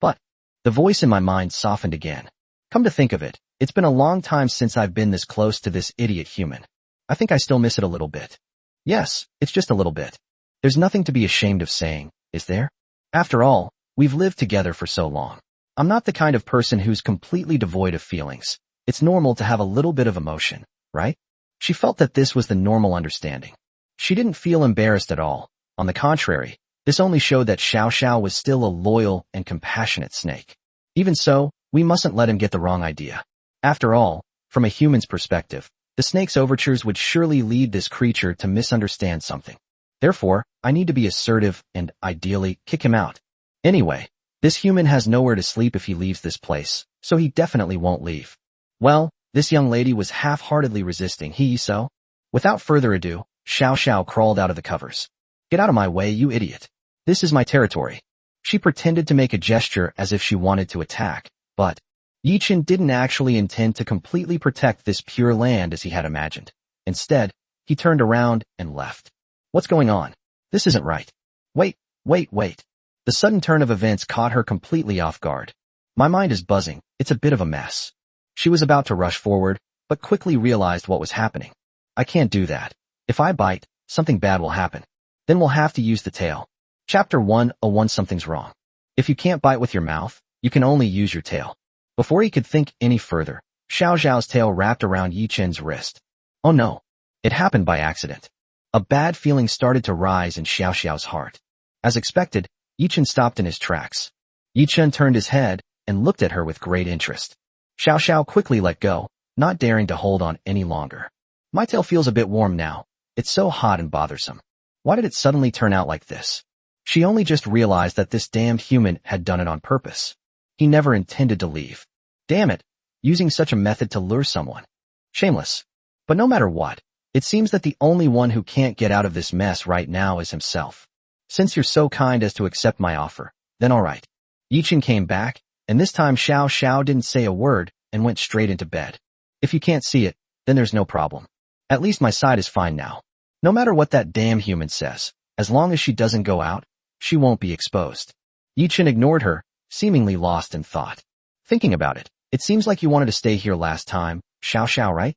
But, the voice in my mind softened again. Come to think of it, it's been a long time since I've been this close to this idiot human. I think I still miss it a little bit. Yes, it's just a little bit. There's nothing to be ashamed of saying, is there? After all, we've lived together for so long. I'm not the kind of person who's completely devoid of feelings. It's normal to have a little bit of emotion, right? She felt that this was the normal understanding. She didn't feel embarrassed at all. On the contrary, this only showed that Xiao Sha was still a loyal and compassionate snake. Even so, we mustn't let him get the wrong idea. After all, from a human's perspective, the snake's overtures would surely lead this creature to misunderstand something. Therefore, I need to be assertive and, ideally, kick him out. Anyway, this human has nowhere to sleep if he leaves this place, so he definitely won't leave. Well, this young lady was half-heartedly resisting so. Without further ado, Xiao Sha crawled out of the covers. Get out of my way, you idiot. This is my territory. She pretended to make a gesture as if she wanted to attack, but Yi Chen didn't actually intend to completely protect this pure land as he had imagined. Instead, he turned around and left. What's going on? This isn't right. Wait. The sudden turn of events caught her completely off guard. My mind is buzzing. It's a bit of a mess. She was about to rush forward, but quickly realized what was happening. I can't do that. If I bite, something bad will happen. Then we'll have to use the tail. Chapter 101 Something's wrong. If you can't bite with your mouth, you can only use your tail. Before he could think any further, Xiao Xiao's tail wrapped around Yi Chen's wrist. Oh no. It happened by accident. A bad feeling started to rise in Xiao Xiao's heart. As expected, Yi Chen stopped in his tracks. Yi Chen turned his head and looked at her with great interest. Xiao Xiao quickly let go, not daring to hold on any longer. My tail feels a bit warm now. It's so hot and bothersome. Why did it suddenly turn out like this? She only just realized that this damned human had done it on purpose. He never intended to leave. Damn it, using such a method to lure someone. Shameless. But no matter what, it seems that the only one who can't get out of this mess right now is himself. Since you're so kind as to accept my offer, then all right. Yi Chen came back, and this time Xiao Xiao didn't say a word and went straight into bed. If you can't see it, then there's no problem. At least my side is fine now. No matter what that damn human says, as long as she doesn't go out, she won't be exposed. Yi Chen ignored her, seemingly lost in thought. Thinking about it, it seems like you wanted to stay here last time, Xiao Xiao, right?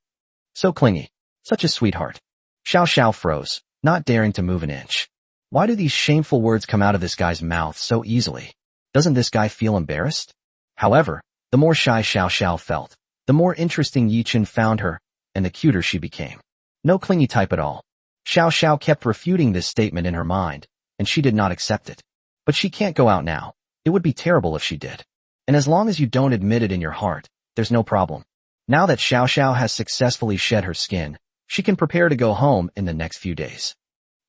So clingy. Such a sweetheart. Xiao Xiao froze, not daring to move an inch. Why do these shameful words come out of this guy's mouth so easily? Doesn't this guy feel embarrassed? However, the more shy Xiao Xiao felt, the more interesting Yi Chen found her, and the cuter she became. No clingy type at all. Xiao Xiao kept refuting this statement in her mind, and she did not accept it. But she can't go out now. It would be terrible if she did. And as long as you don't admit it in your heart, there's no problem. Now that Xiao Xiao has successfully shed her skin, she can prepare to go home in the next few days.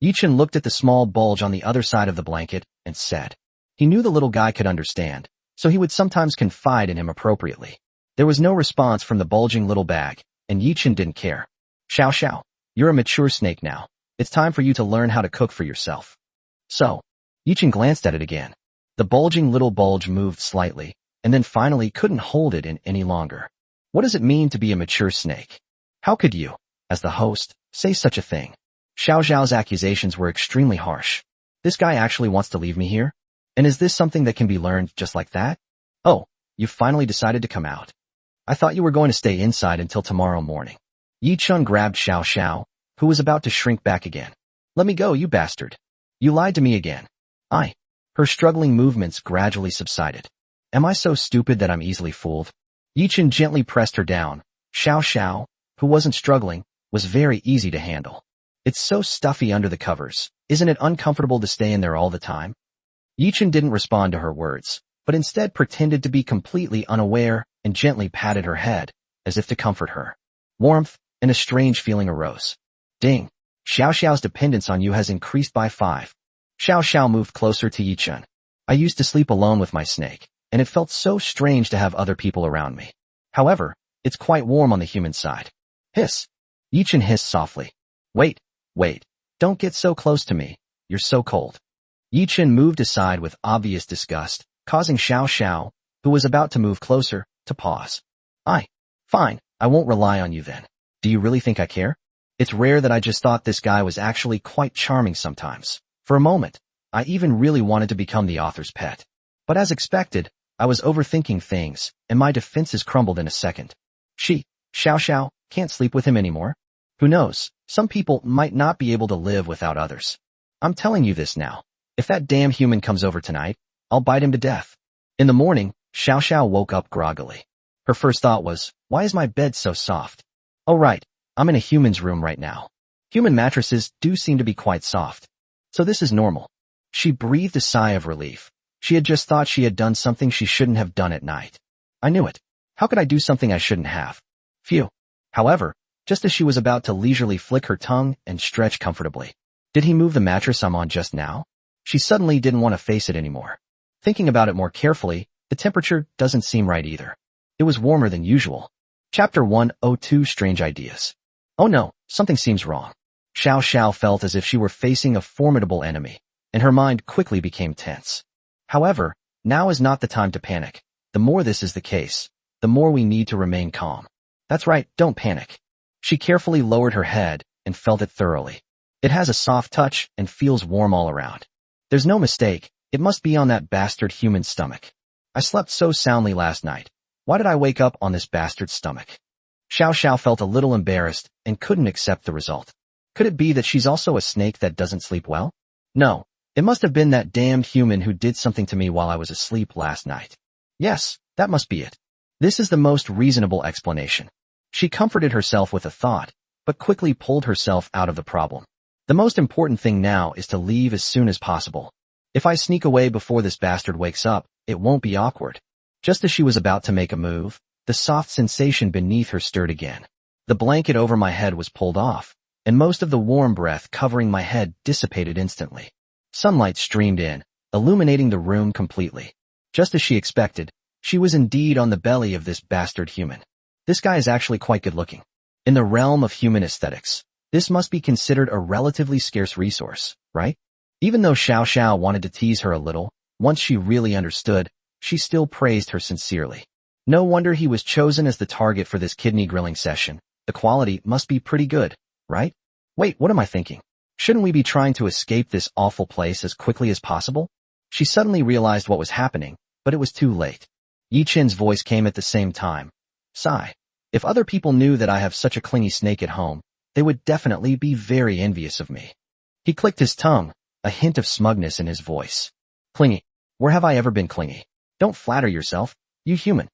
Yi Chen looked at the small bulge on the other side of the blanket and said. He knew the little guy could understand, so he would sometimes confide in him appropriately. There was no response from the bulging little bag, and Yi Chen didn't care. Xiao Xiao, you're a mature snake now. It's time for you to learn how to cook for yourself. So, Yi Chen glanced at it again. The bulging little bulge moved slightly, and then finally couldn't hold it in any longer. What does it mean to be a mature snake? How could you, as the host, say such a thing? Xiao Xiao's accusations were extremely harsh. This guy actually wants to leave me here? And is this something that can be learned just like that? Oh, you finally decided to come out. I thought you were going to stay inside until tomorrow morning. Yi Chen grabbed Xiao Xiao, who was about to shrink back again. Let me go, you bastard. You lied to me again. Her struggling movements gradually subsided. Am I so stupid that I'm easily fooled? Yi Chen gently pressed her down. Xiao Xiao, who wasn't struggling, was very easy to handle. It's so stuffy under the covers. Isn't it uncomfortable to stay in there all the time? Yi Chen didn't respond to her words, but instead pretended to be completely unaware and gently patted her head, as if to comfort her. Warmth and a strange feeling arose. Ding! Xiao Xiao's dependence on you has increased by 5. Xiao Xiao moved closer to Yi Chen. I used to sleep alone with my snake, and it felt so strange to have other people around me. However, it's quite warm on the human side. Hiss! Yi Chen hissed softly. Wait, don't get so close to me. You're so cold. Yi Chen moved aside with obvious disgust, causing Xiao Xiao, who was about to move closer, to pause. Fine, I won't rely on you then. Do you really think I care? It's rare that I just thought this guy was actually quite charming sometimes. For a moment, I even really wanted to become the author's pet. But as expected, I was overthinking things, and my defenses crumbled in a second. Xiao Xiao, can't sleep with him anymore? Who knows, some people might not be able to live without others. I'm telling you this now. If that damn human comes over tonight, I'll bite him to death. In the morning, Xiao Xiao woke up groggily. Her first thought was, why is my bed so soft? Oh right, I'm in a human's room right now. Human mattresses do seem to be quite soft. So this is normal. She breathed a sigh of relief. She had just thought she had done something she shouldn't have done at night. I knew it. How could I do something I shouldn't have? Phew. However, just as she was about to leisurely flick her tongue and stretch comfortably, did he move the mattress I'm on just now? She suddenly didn't want to face it anymore. Thinking about it more carefully, the temperature doesn't seem right either. It was warmer than usual. Chapter 102 Strange Ideas. Oh no, something seems wrong. Xiao Xiao felt as if she were facing a formidable enemy, and her mind quickly became tense. However, now is not the time to panic. The more this is the case, the more we need to remain calm. That's right, don't panic. She carefully lowered her head and felt it thoroughly. It has a soft touch and feels warm all around. There's no mistake, it must be on that bastard human stomach. I slept so soundly last night. Why did I wake up on this bastard's stomach? Shiao Sha felt a little embarrassed and couldn't accept the result. Could it be that she's also a snake that doesn't sleep well? No, it must have been that damned human who did something to me while I was asleep last night. Yes, that must be it. This is the most reasonable explanation. She comforted herself with a thought, but quickly pulled herself out of the problem. The most important thing now is to leave as soon as possible. If I sneak away before this bastard wakes up, it won't be awkward. Just as she was about to make a move, the soft sensation beneath her stirred again. The blanket over my head was pulled off, and most of the warm breath covering my head dissipated instantly. Sunlight streamed in, illuminating the room completely. Just as she expected, she was indeed on the belly of this bastard human. This guy is actually quite good looking. In the realm of human aesthetics, this must be considered a relatively scarce resource, right? Even though Shiao Sha wanted to tease her a little, once she really understood, she still praised her sincerely. No wonder he was chosen as the target for this kidney grilling session. The quality must be pretty good, right? Wait, what am I thinking? Shouldn't we be trying to escape this awful place as quickly as possible? She suddenly realized what was happening, but it was too late. Yi Qin's voice came at the same time. Sigh. If other people knew that I have such a clingy snake at home, they would definitely be very envious of me. He clicked his tongue, a hint of smugness in his voice. Clingy? Where have I ever been clingy? Don't flatter yourself, you human.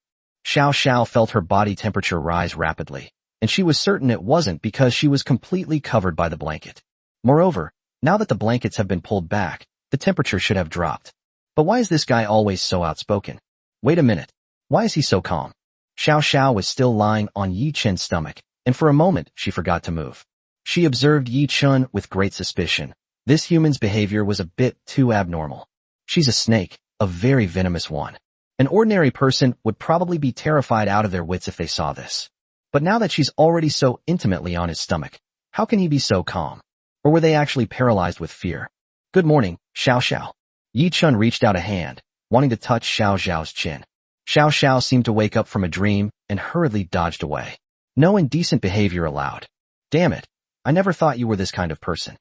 Shiao Sha felt her body temperature rise rapidly, and she was certain it wasn't because she was completely covered by the blanket. Moreover, now that the blankets have been pulled back, the temperature should have dropped. But why is this guy always so outspoken? Wait a minute. Why is he so calm? Shiao Sha was still lying on Yi Qin's stomach, and for a moment she forgot to move. She observed Yi Qin with great suspicion. This human's behavior was a bit too abnormal. She's a snake, a very venomous one. An ordinary person would probably be terrified out of their wits if they saw this. But now that she's already so intimately on his stomach, how can he be so calm? Or were they actually paralyzed with fear? Good morning, Shiao Sha. Yi Qin reached out a hand, wanting to touch Shiao Zhao's chin. Shiao Sha seemed to wake up from a dream and hurriedly dodged away. No indecent behavior allowed. Damn it, I never thought you were this kind of person.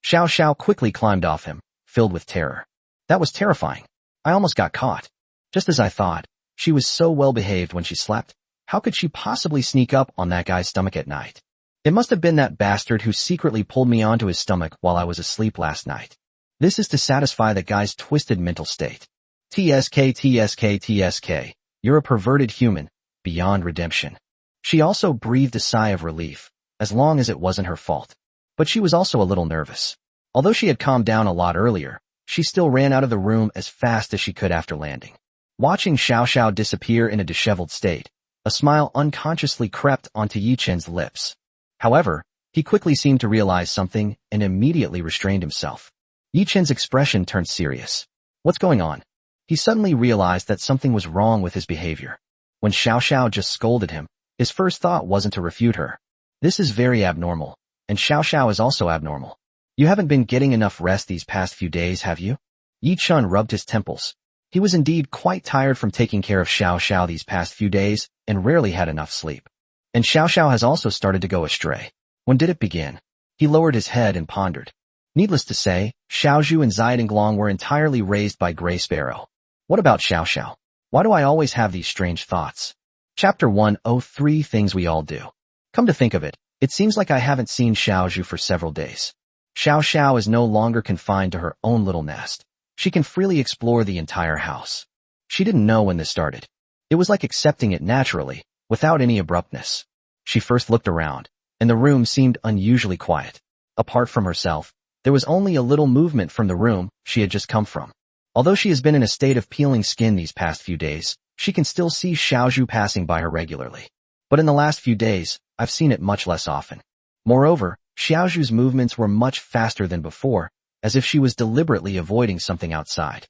Shiao Sha quickly climbed off him, filled with terror. That was terrifying. I almost got caught. Just as I thought, she was so well behaved when she slept. How could she possibly sneak up on that guy's stomach at night? It must have been that bastard who secretly pulled me onto his stomach while I was asleep last night. This is to satisfy the guy's twisted mental state. TSK, you're a perverted human, beyond redemption. She also breathed a sigh of relief, as long as it wasn't her fault. But she was also a little nervous. Although she had calmed down a lot earlier, she still ran out of the room as fast as she could after landing. Watching Shiao Sha disappear in a disheveled state, a smile unconsciously crept onto Yi Qin's lips. However, he quickly seemed to realize something and immediately restrained himself. Yi Qin's expression turned serious. What's going on? He suddenly realized that something was wrong with his behavior. When Shiao Sha just scolded him, his first thought wasn't to refute her. This is very abnormal, and Shiao Sha is also abnormal. You haven't been getting enough rest these past few days, have you? Yi Qin rubbed his temples. He was indeed quite tired from taking care of Shiao Sha these past few days and rarely had enough sleep. And Shiao Sha has also started to go astray. When did it begin? He lowered his head and pondered. Needless to say, Xiaozhu and Zaidanglong were entirely raised by Gray Sparrow. What about Shiao Sha? Why do I always have these strange thoughts? Chapter 103 Things We All Do. Come to think of it, it seems like I haven't seen Xiaozhu for several days. Shiao Sha is no longer confined to her own little nest. She can freely explore the entire house. She didn't know when this started. It was like accepting it naturally, without any abruptness. She first looked around, and the room seemed unusually quiet. Apart from herself, there was only a little movement from the room she had just come from. Although she has been in a state of peeling skin these past few days, she can still see Xiaozhu passing by her regularly. But in the last few days, I've seen it much less often. Moreover, Xiaozhu's movements were much faster than before, as if she was deliberately avoiding something outside.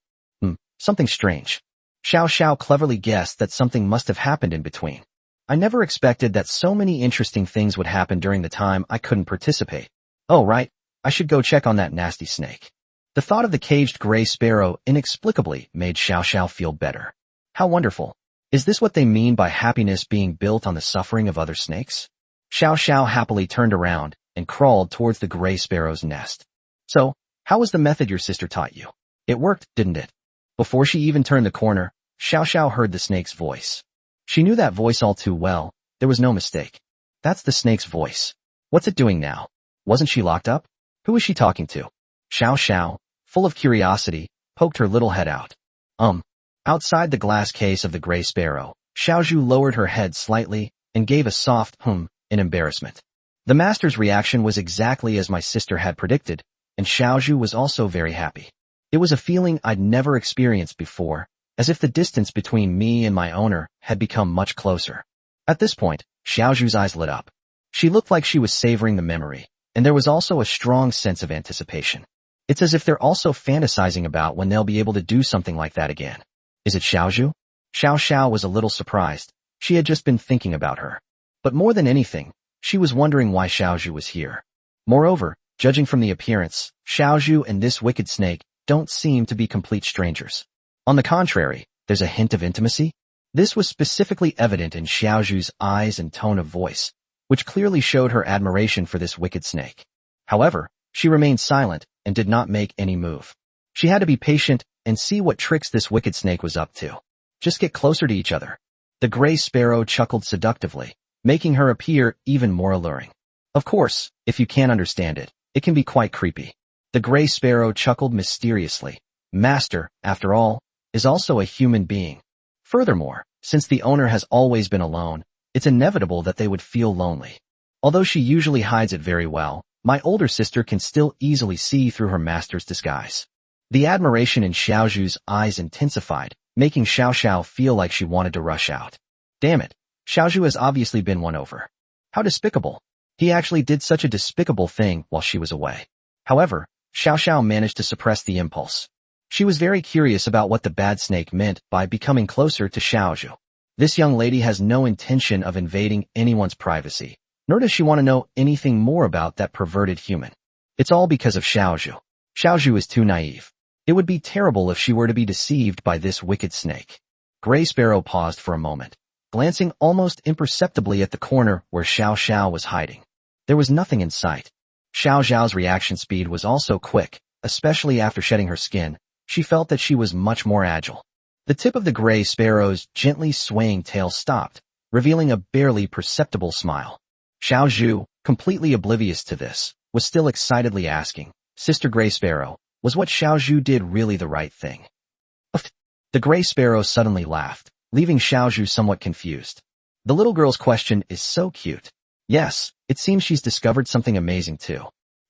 Something strange. Shiao Sha cleverly guessed that something must have happened in between. I never expected that so many interesting things would happen during the time I couldn't participate. Oh right, I should go check on that nasty snake. The thought of the caged gray sparrow inexplicably made Shiao Sha feel better. How wonderful. Is this what they mean by happiness being built on the suffering of other snakes? Xiao Sha happily turned around and crawled towards the gray sparrow's nest. So, how was the method your sister taught you? It worked, didn't it? Before she even turned the corner, Xiao Sha heard the snake's voice. She knew that voice all too well. There was no mistake. That's the snake's voice. What's it doing now? Wasn't she locked up? Who is she talking to? Xiao Sha, full of curiosity, poked her little head out. Outside the glass case of the gray sparrow, Xiaozhu lowered her head slightly and gave a soft in embarrassment. The master's reaction was exactly as my sister had predicted, and Xiaozhu was also very happy. It was a feeling I'd never experienced before, as if the distance between me and my owner had become much closer. At this point, Xiaozhu's eyes lit up. She looked like she was savoring the memory, and there was also a strong sense of anticipation. It's as if they're also fantasizing about when they'll be able to do something like that again. Is it Xiaozhu? Xiao Sha was a little surprised. She had just been thinking about her. But more than anything, she was wondering why Xiaozhu was here. Moreover, judging from the appearance, Xiaozhu and this wicked snake don't seem to be complete strangers. On the contrary, there's a hint of intimacy. This was specifically evident in Xiaozhu's eyes and tone of voice, which clearly showed her admiration for this wicked snake. However, she remained silent and did not make any move. She had to be patient and see what tricks this wicked snake was up to. Just get closer to each other. The gray sparrow chuckled seductively, making her appear even more alluring. Of course, if you can't understand it, it can be quite creepy. The gray sparrow chuckled mysteriously. Master, after all, is also a human being. Furthermore, since the owner has always been alone, it's inevitable that they would feel lonely. Although she usually hides it very well, my older sister can still easily see through her master's disguise. The admiration in Xiaozhu's eyes intensified, making Xiao Sha feel like she wanted to rush out. Damn it, Xiaozhu has obviously been won over. How despicable. He actually did such a despicable thing while she was away. However, Xiao Sha managed to suppress the impulse. She was very curious about what the bad snake meant by becoming closer to Xiaozhu. This young lady has no intention of invading anyone's privacy, nor does she want to know anything more about that perverted human. It's all because of Xiaozhu. Xiaozhu is too naive. It would be terrible if she were to be deceived by this wicked snake. Gray Sparrow paused for a moment, glancing almost imperceptibly at the corner where Xiao Sha was hiding. There was nothing in sight. Xiao Zhao's reaction speed was also quick, especially after shedding her skin. She felt that she was much more agile. The tip of the gray sparrow's gently swaying tail stopped, revealing a barely perceptible smile. Xiao Zhu, completely oblivious to this, was still excitedly asking, Sister Gray Sparrow, was what Xiao Zhu did really the right thing? The gray sparrow suddenly laughed, leaving Xiao Zhu somewhat confused. The little girl's question is so cute. Yes, it seems she's discovered something amazing too.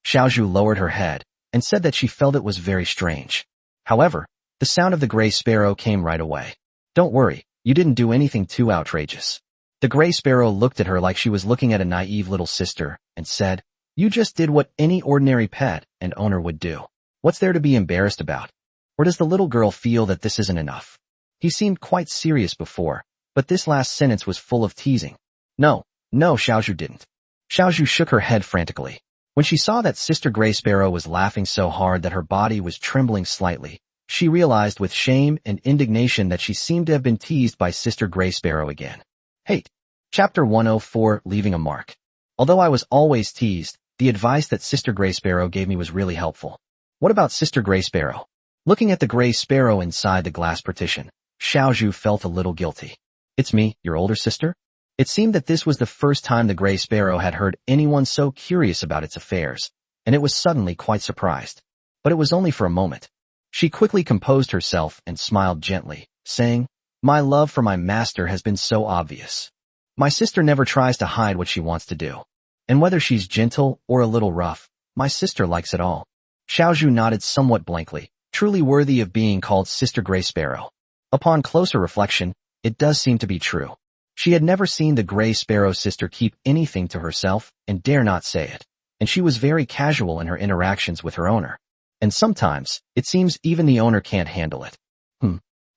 Xiao Zhu lowered her head and said that she felt it was very strange. However, the sound of the gray sparrow came right away. Don't worry, you didn't do anything too outrageous. The gray sparrow looked at her like she was looking at a naive little sister and said, you just did what any ordinary pet and owner would do. What's there to be embarrassed about? Or does the little girl feel that this isn't enough? He seemed quite serious before, but this last sentence was full of teasing. No, Xiaozhu didn't. Xiaozhu shook her head frantically. When she saw that Sister Gray Sparrow was laughing so hard that her body was trembling slightly, she realized with shame and indignation that she seemed to have been teased by Sister Gray Sparrow again. Hate. Chapter 104, Leaving a Mark. Although I was always teased, the advice that Sister Gray Sparrow gave me was really helpful. What about Sister Gray Sparrow? Looking at the gray sparrow inside the glass partition, Xiaozhu felt a little guilty. It's me, your older sister? It seemed that this was the first time the gray sparrow had heard anyone so curious about its affairs, and it was suddenly quite surprised. But it was only for a moment. She quickly composed herself and smiled gently, saying, my love for my master has been so obvious. My sister never tries to hide what she wants to do. And whether she's gentle or a little rough, my sister likes it all. Xiaozhu nodded somewhat blankly, truly worthy of being called Sister Gray Sparrow. Upon closer reflection, it does seem to be true. She had never seen the Gray Sparrow sister keep anything to herself and dare not say it, and she was very casual in her interactions with her owner. And sometimes, it seems even the owner can't handle it.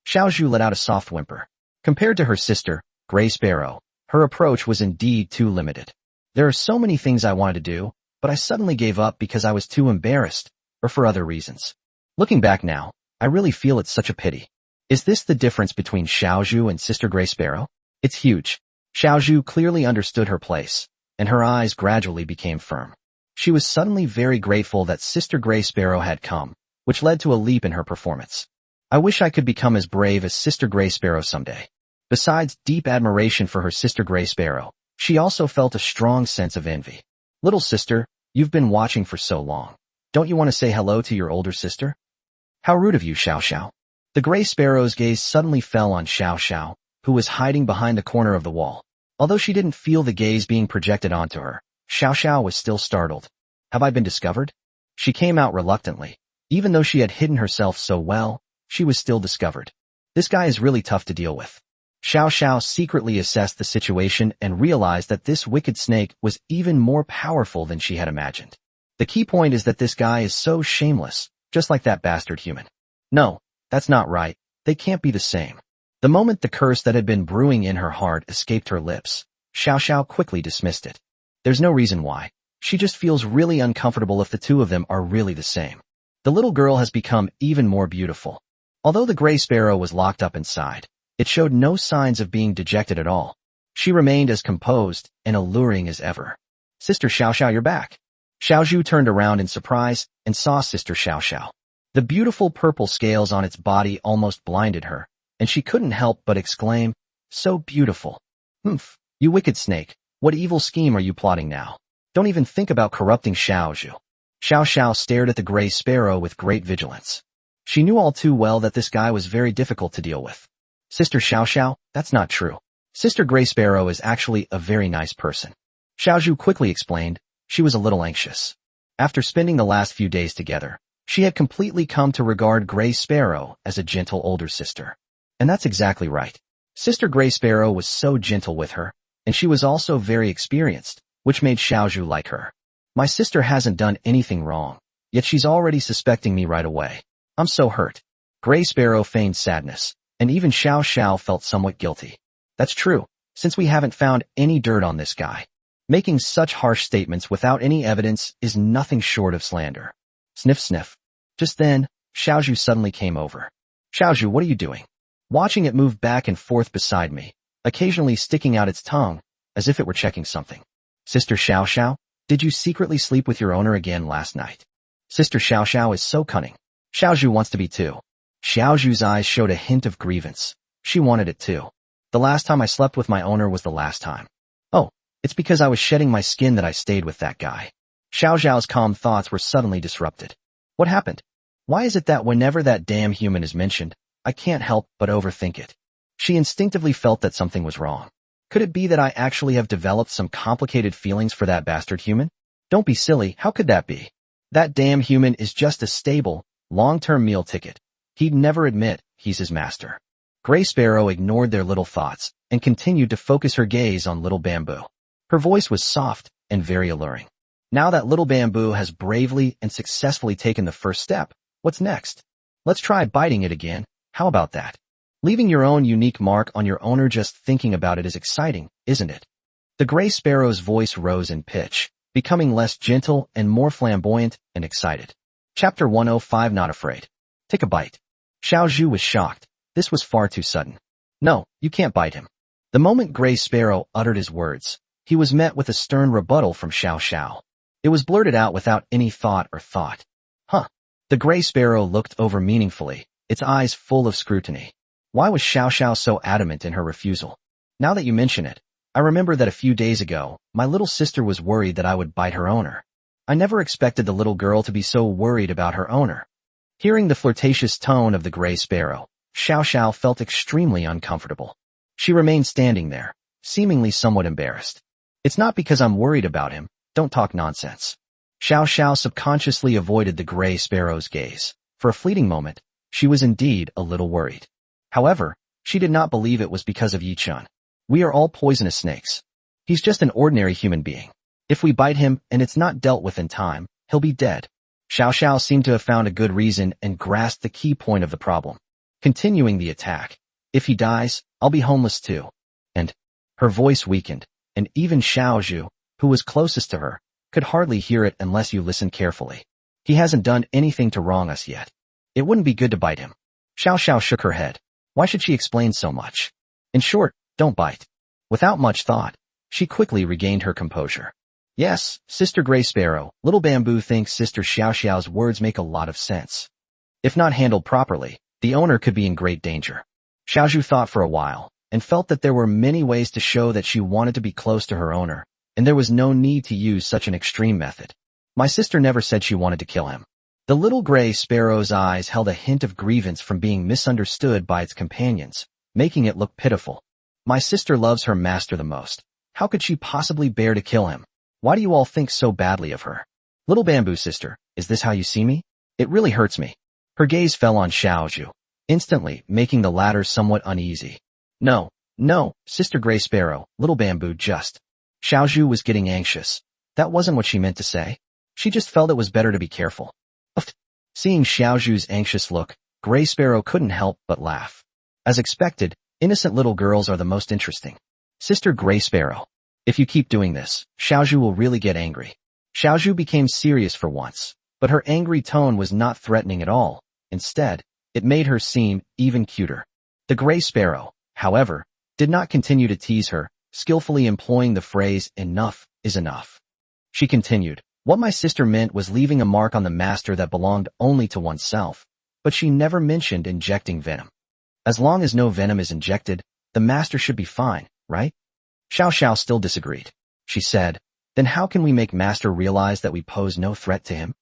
Xiaozhu let out a soft whimper. Compared to her sister, Gray Sparrow, her approach was indeed too limited. There are so many things I wanted to do, but I suddenly gave up because I was too embarrassed, or for other reasons. Looking back now, I really feel it's such a pity. Is this the difference between Xiaozhu and Sister Gray Sparrow? It's huge. Xiaozhu clearly understood her place, and her eyes gradually became firm. She was suddenly very grateful that Sister Gray Sparrow had come, which led to a leap in her performance. I wish I could become as brave as Sister Gray Sparrow someday. Besides deep admiration for her Sister Gray Sparrow, she also felt a strong sense of envy. Little sister, you've been watching for so long. Don't you want to say hello to your older sister? How rude of you, Shiao Sha. The Gray Sparrow's gaze suddenly fell on Shiao Sha, who was hiding behind the corner of the wall. Although she didn't feel the gaze being projected onto her, Shiao Sha was still startled. Have I been discovered? She came out reluctantly. Even though she had hidden herself so well, she was still discovered. This guy is really tough to deal with. Shiao Sha secretly assessed the situation and realized that this wicked snake was even more powerful than she had imagined. The key point is that this guy is so shameless, just like that bastard human. No, that's not right. They can't be the same. The moment the curse that had been brewing in her heart escaped her lips, Shiao Sha quickly dismissed it. There's no reason why. She just feels really uncomfortable if the two of them are really the same. The little girl has become even more beautiful. Although the Gray Sparrow was locked up inside, it showed no signs of being dejected at all. She remained as composed and alluring as ever. Sister Shiao Sha, you're back. Xiaozhu turned around in surprise and saw Sister Shiao Sha. The beautiful purple scales on its body almost blinded her, and she couldn't help but exclaim, so beautiful. Humph, you wicked snake, what evil scheme are you plotting now? Don't even think about corrupting Xiaozhu. Shiao Sha stared at the Gray Sparrow with great vigilance. She knew all too well that this guy was very difficult to deal with. Sister Shiao Sha, that's not true. Sister Gray Sparrow is actually a very nice person. Xiaozhu quickly explained. She was a little anxious. After spending the last few days together, she had completely come to regard Gray Sparrow as a gentle older sister. And that's exactly right. Sister Gray Sparrow was so gentle with her, and she was also very experienced, which made Xiaozhu like her. My sister hasn't done anything wrong, yet she's already suspecting me right away. I'm so hurt. Gray Sparrow feigned sadness, and even Shiao Sha felt somewhat guilty. That's true, since we haven't found any dirt on this guy. Making such harsh statements without any evidence is nothing short of slander. Sniff sniff. Just then, Xiaozhu suddenly came over. Xiaozhu, what are you doing? Watching it move back and forth beside me, occasionally sticking out its tongue, as if it were checking something. Sister Shiao Sha, did you secretly sleep with your owner again last night? Sister Shiao Sha is so cunning. Xiaozhu wants to be too. Xiaozhu's eyes showed a hint of grievance. She wanted it too. The last time I slept with my owner was the last time. Oh, it's because I was shedding my skin that I stayed with that guy. Xiaozhu's calm thoughts were suddenly disrupted. What happened? Why is it that whenever that damn human is mentioned, I can't help but overthink it? She instinctively felt that something was wrong. Could it be that I actually have developed some complicated feelings for that bastard human? Don't be silly, how could that be? That damn human is just a stable, long-term meal ticket. He'd never admit he's his master. Gray Sparrow ignored their little thoughts and continued to focus her gaze on Little Bamboo. Her voice was soft and very alluring. Now that Little Bamboo has bravely and successfully taken the first step, what's next? Let's try biting it again. How about that? Leaving your own unique mark on your owner, just thinking about it is exciting, isn't it? The Gray Sparrow's voice rose in pitch, becoming less gentle and more flamboyant and excited. Chapter 105, Not Afraid. Take a bite. Xiaozhu was shocked. This was far too sudden. No, you can't bite him. The moment Gray Sparrow uttered his words, he was met with a stern rebuttal from Shiao Sha. It was blurted out without any thought or thought. Huh. The Gray Sparrow looked over meaningfully, its eyes full of scrutiny. Why was Shiao Sha so adamant in her refusal? Now that you mention it, I remember that a few days ago, my little sister was worried that I would bite her owner. I never expected the little girl to be so worried about her owner. Hearing the flirtatious tone of the Gray Sparrow, Shiao Sha felt extremely uncomfortable. She remained standing there, seemingly somewhat embarrassed. It's not because I'm worried about him, don't talk nonsense. Shiao Sha subconsciously avoided the Gray Sparrow's gaze. For a fleeting moment, she was indeed a little worried. However, she did not believe it was because of Yi Chun. We are all poisonous snakes. He's just an ordinary human being. If we bite him and it's not dealt with in time, he'll be dead. Shiao Sha seemed to have found a good reason and grasped the key point of the problem. Continuing the attack. If he dies, I'll be homeless too. And her voice weakened, and even Xiaozhu, who was closest to her, could hardly hear it unless you listened carefully. He hasn't done anything to wrong us yet. It wouldn't be good to bite him. Shiao Sha shook her head. Why should she explain so much? In short, don't bite. Without much thought, she quickly regained her composure. Yes, Sister Gray Sparrow, Little Bamboo thinks Sister Xiao Xiao's words make a lot of sense. If not handled properly, the owner could be in great danger. Xiaozhu thought for a while, and felt that there were many ways to show that she wanted to be close to her owner, and there was no need to use such an extreme method. My sister never said she wanted to kill him. The little gray sparrow's eyes held a hint of grievance from being misunderstood by its companions, making it look pitiful. My sister loves her master the most. How could she possibly bear to kill him? Why do you all think so badly of her? Little Bamboo sister, is this how you see me? It really hurts me. Her gaze fell on Xiaozhu, instantly making the latter somewhat uneasy. No, Sister Gray Sparrow, Little Bamboo just. Xiaozhu was getting anxious. That wasn't what she meant to say. She just felt it was better to be careful. Seeing Xiaozhu's anxious look, Gray Sparrow couldn't help but laugh. As expected, innocent little girls are the most interesting. Sister Gray Sparrow, if you keep doing this, Xiaozhu will really get angry. Xiaozhu became serious for once, but her angry tone was not threatening at all. Instead, it made her seem even cuter. The Gray Sparrow, however, did not continue to tease her, skillfully employing the phrase, enough is enough. She continued, what my sister meant was leaving a mark on the master that belonged only to oneself, but she never mentioned injecting venom. As long as no venom is injected, the master should be fine, right? Xiao Xiao still disagreed. She said, then how can we make master realize that we pose no threat to him?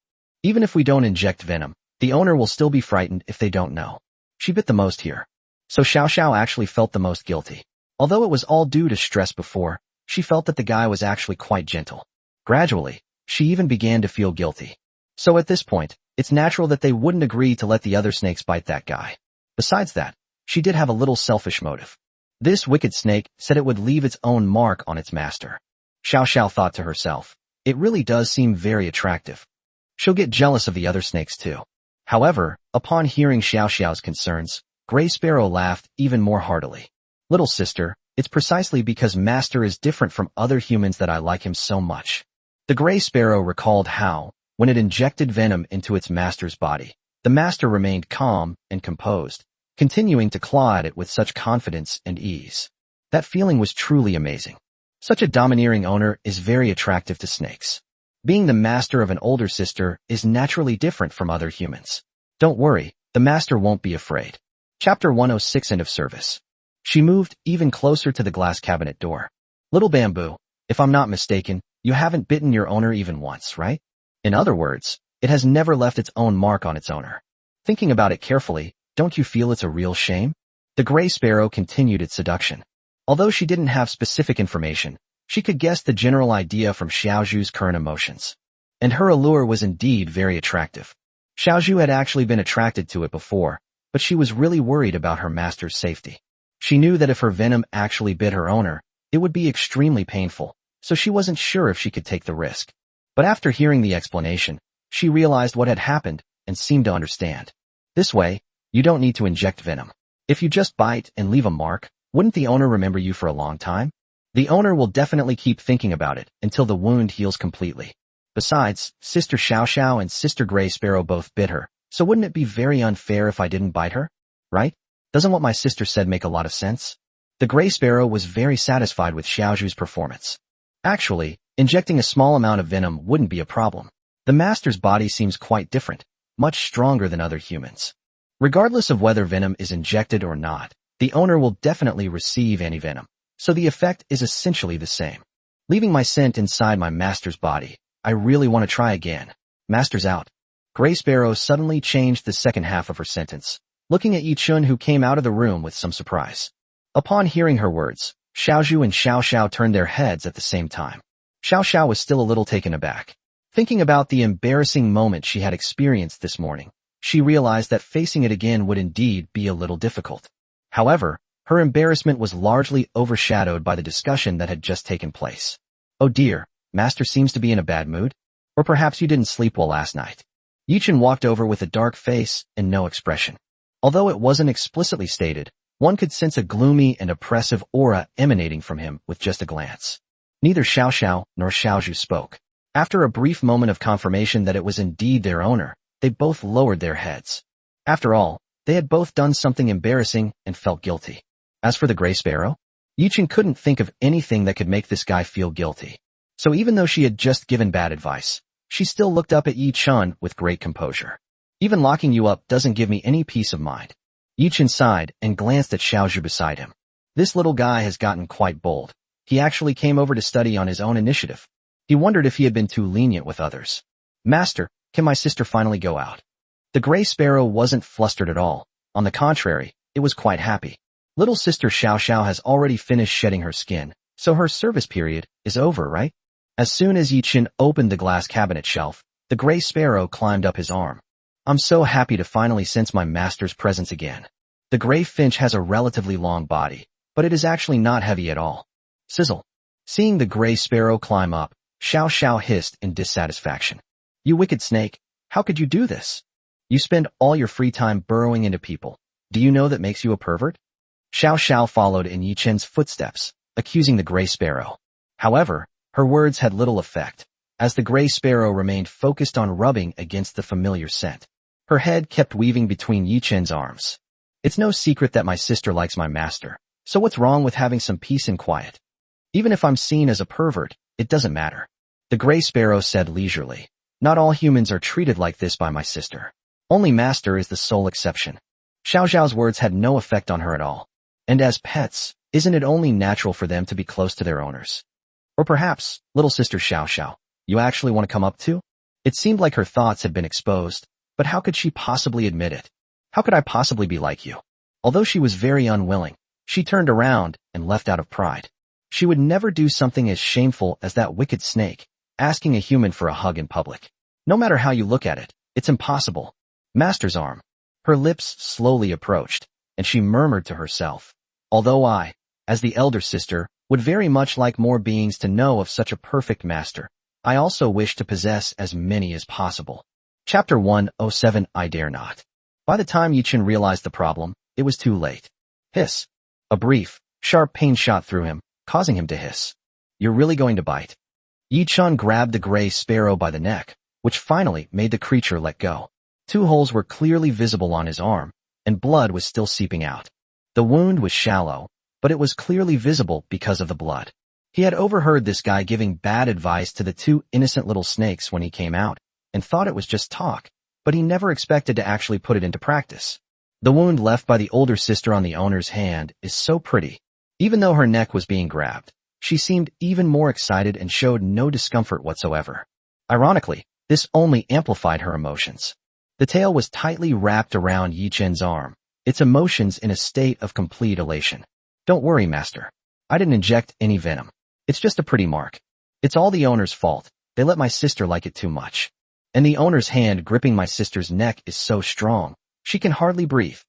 Even if we don't inject venom, the owner will still be frightened if they don't know. She bit the most here. So Xiao Xiao actually felt the most guilty. Although it was all due to stress before, she felt that the guy was actually quite gentle. Gradually, she even began to feel guilty. So at this point, it's natural that they wouldn't agree to let the other snakes bite that guy. Besides that, she did have a little selfish motive. This wicked snake said it would leave its own mark on its master. Xiao Xiao thought to herself, it really does seem very attractive. She'll get jealous of the other snakes too. However, upon hearing Xiao Xiao's concerns, Gray Sparrow laughed even more heartily. Little sister, it's precisely because master is different from other humans that I like him so much. The Gray Sparrow recalled how, when it injected venom into its master's body, the master remained calm and composed, continuing to claw at it with such confidence and ease. That feeling was truly amazing. Such a domineering owner is very attractive to snakes. Being the master of an older sister is naturally different from other humans. Don't worry, the master won't be afraid. Chapter 106 End of Service. She moved even closer to the glass cabinet door. Little Bamboo, if I'm not mistaken, you haven't bitten your owner even once, right? In other words, it has never left its own mark on its owner. Thinking about it carefully, don't you feel it's a real shame? The Gray Sparrow continued its seduction. Although she didn't have specific information, she could guess the general idea from Xiaozhu's current emotions. And her allure was indeed very attractive. Xiaozhu had actually been attracted to it before, but she was really worried about her master's safety. She knew that if her venom actually bit her owner, it would be extremely painful, so she wasn't sure if she could take the risk. But after hearing the explanation, she realized what had happened and seemed to understand. This way, you don't need to inject venom. If you just bite and leave a mark, wouldn't the owner remember you for a long time? The owner will definitely keep thinking about it until the wound heals completely. Besides, Sister Xiao Xiao and Sister Gray Sparrow both bit her, so wouldn't it be very unfair if I didn't bite her? Right? Doesn't what my sister said make a lot of sense? The Gray Sparrow was very satisfied with Xiaozhu's performance. Actually, injecting a small amount of venom wouldn't be a problem. The master's body seems quite different, much stronger than other humans. Regardless of whether venom is injected or not, the owner will definitely receive antivenom, so the effect is essentially the same. Leaving my scent inside my master's body, I really want to try again. Master's out. Gray Sparrow suddenly changed the second half of her sentence, looking at Yichun who came out of the room with some surprise. Upon hearing her words, Xiaozhu and Xiao Xiao turned their heads at the same time. Xiao Xiao was still a little taken aback. Thinking about the embarrassing moment she had experienced this morning, she realized that facing it again would indeed be a little difficult. However, her embarrassment was largely overshadowed by the discussion that had just taken place. Oh dear, Master seems to be in a bad mood? Or perhaps you didn't sleep well last night. Yichun walked over with a dark face and no expression. Although it wasn't explicitly stated, one could sense a gloomy and oppressive aura emanating from him with just a glance. Neither Xiao Xiao nor Xiaozhu spoke. After a brief moment of confirmation that it was indeed their owner, they both lowered their heads. After all, They had both done something embarrassing and felt guilty. As for the Gray Sparrow, Yichen couldn't think of anything that could make this guy feel guilty. So even though she had just given bad advice, she still looked up at Yi-chun with great composure. Even locking you up doesn't give me any peace of mind. Yi-chun sighed and glanced at Xiao Zhu beside him. This little guy has gotten quite bold. He actually came over to study on his own initiative. He wondered if he had been too lenient with others. Master, can my sister finally go out? The Gray Sparrow wasn't flustered at all. On the contrary, it was quite happy. Little sister Shiao Sha has already finished shedding her skin, so her service period is over, right? As soon as Yi-chun opened the glass cabinet shelf, the Gray Sparrow climbed up his arm. I'm so happy to finally sense my master's presence again. The Gray Finch has a relatively long body, but it is actually not heavy at all. Sizzle. Seeing the Gray Sparrow climb up, Xiao Sha hissed in dissatisfaction. You wicked snake, how could you do this? You spend all your free time burrowing into people. Do you know that makes you a pervert? Xiao Sha followed in Yi-chun's footsteps, accusing the Gray Sparrow. However, her words had little effect, as the Gray Sparrow remained focused on rubbing against the familiar scent. Her head kept weaving between Yi-chun's arms. It's no secret that my sister likes my master, so what's wrong with having some peace and quiet? Even if I'm seen as a pervert, it doesn't matter. The Gray Sparrow said leisurely. Not all humans are treated like this by my sister. Only master is the sole exception. Xiao Zhao's words had no effect on her at all. And as pets, isn't it only natural for them to be close to their owners? Or perhaps, little sister Xiao Sha, you actually want to come up too? It seemed like her thoughts had been exposed, but how could she possibly admit it? How could I possibly be like you? Although she was very unwilling, she turned around and left out of pride. She would never do something as shameful as that wicked snake, asking a human for a hug in public. No matter how you look at it, it's impossible. Master's arm. Her lips slowly approached, and she murmured to herself, although I, as the elder sister, would very much like more beings to know of such a perfect master, I also wish to possess as many as possible. Chapter 107 I Dare Not. By the time Yi-chun realized the problem, it was too late. Hiss. A brief, sharp pain shot through him, causing him to hiss. You're really going to bite? Yi-chun grabbed the Gray Sparrow by the neck, which finally made the creature let go. 2 holes were clearly visible on his arm, and blood was still seeping out. The wound was shallow, but it was clearly visible because of the blood. He had overheard this guy giving bad advice to the 2 innocent little snakes when he came out, and thought it was just talk, but he never expected to actually put it into practice. The wound left by the older sister on the owner's hand is so pretty. Even though her neck was being grabbed, she seemed even more excited and showed no discomfort whatsoever. Ironically, this only amplified her emotions. The tail was tightly wrapped around Yi-chun's arm, its emotions in a state of complete elation. Don't worry, master. I didn't inject any venom. It's just a pretty mark. It's all the owner's fault. They let my sister like it too much. And the owner's hand gripping my sister's neck is so strong, she can hardly breathe.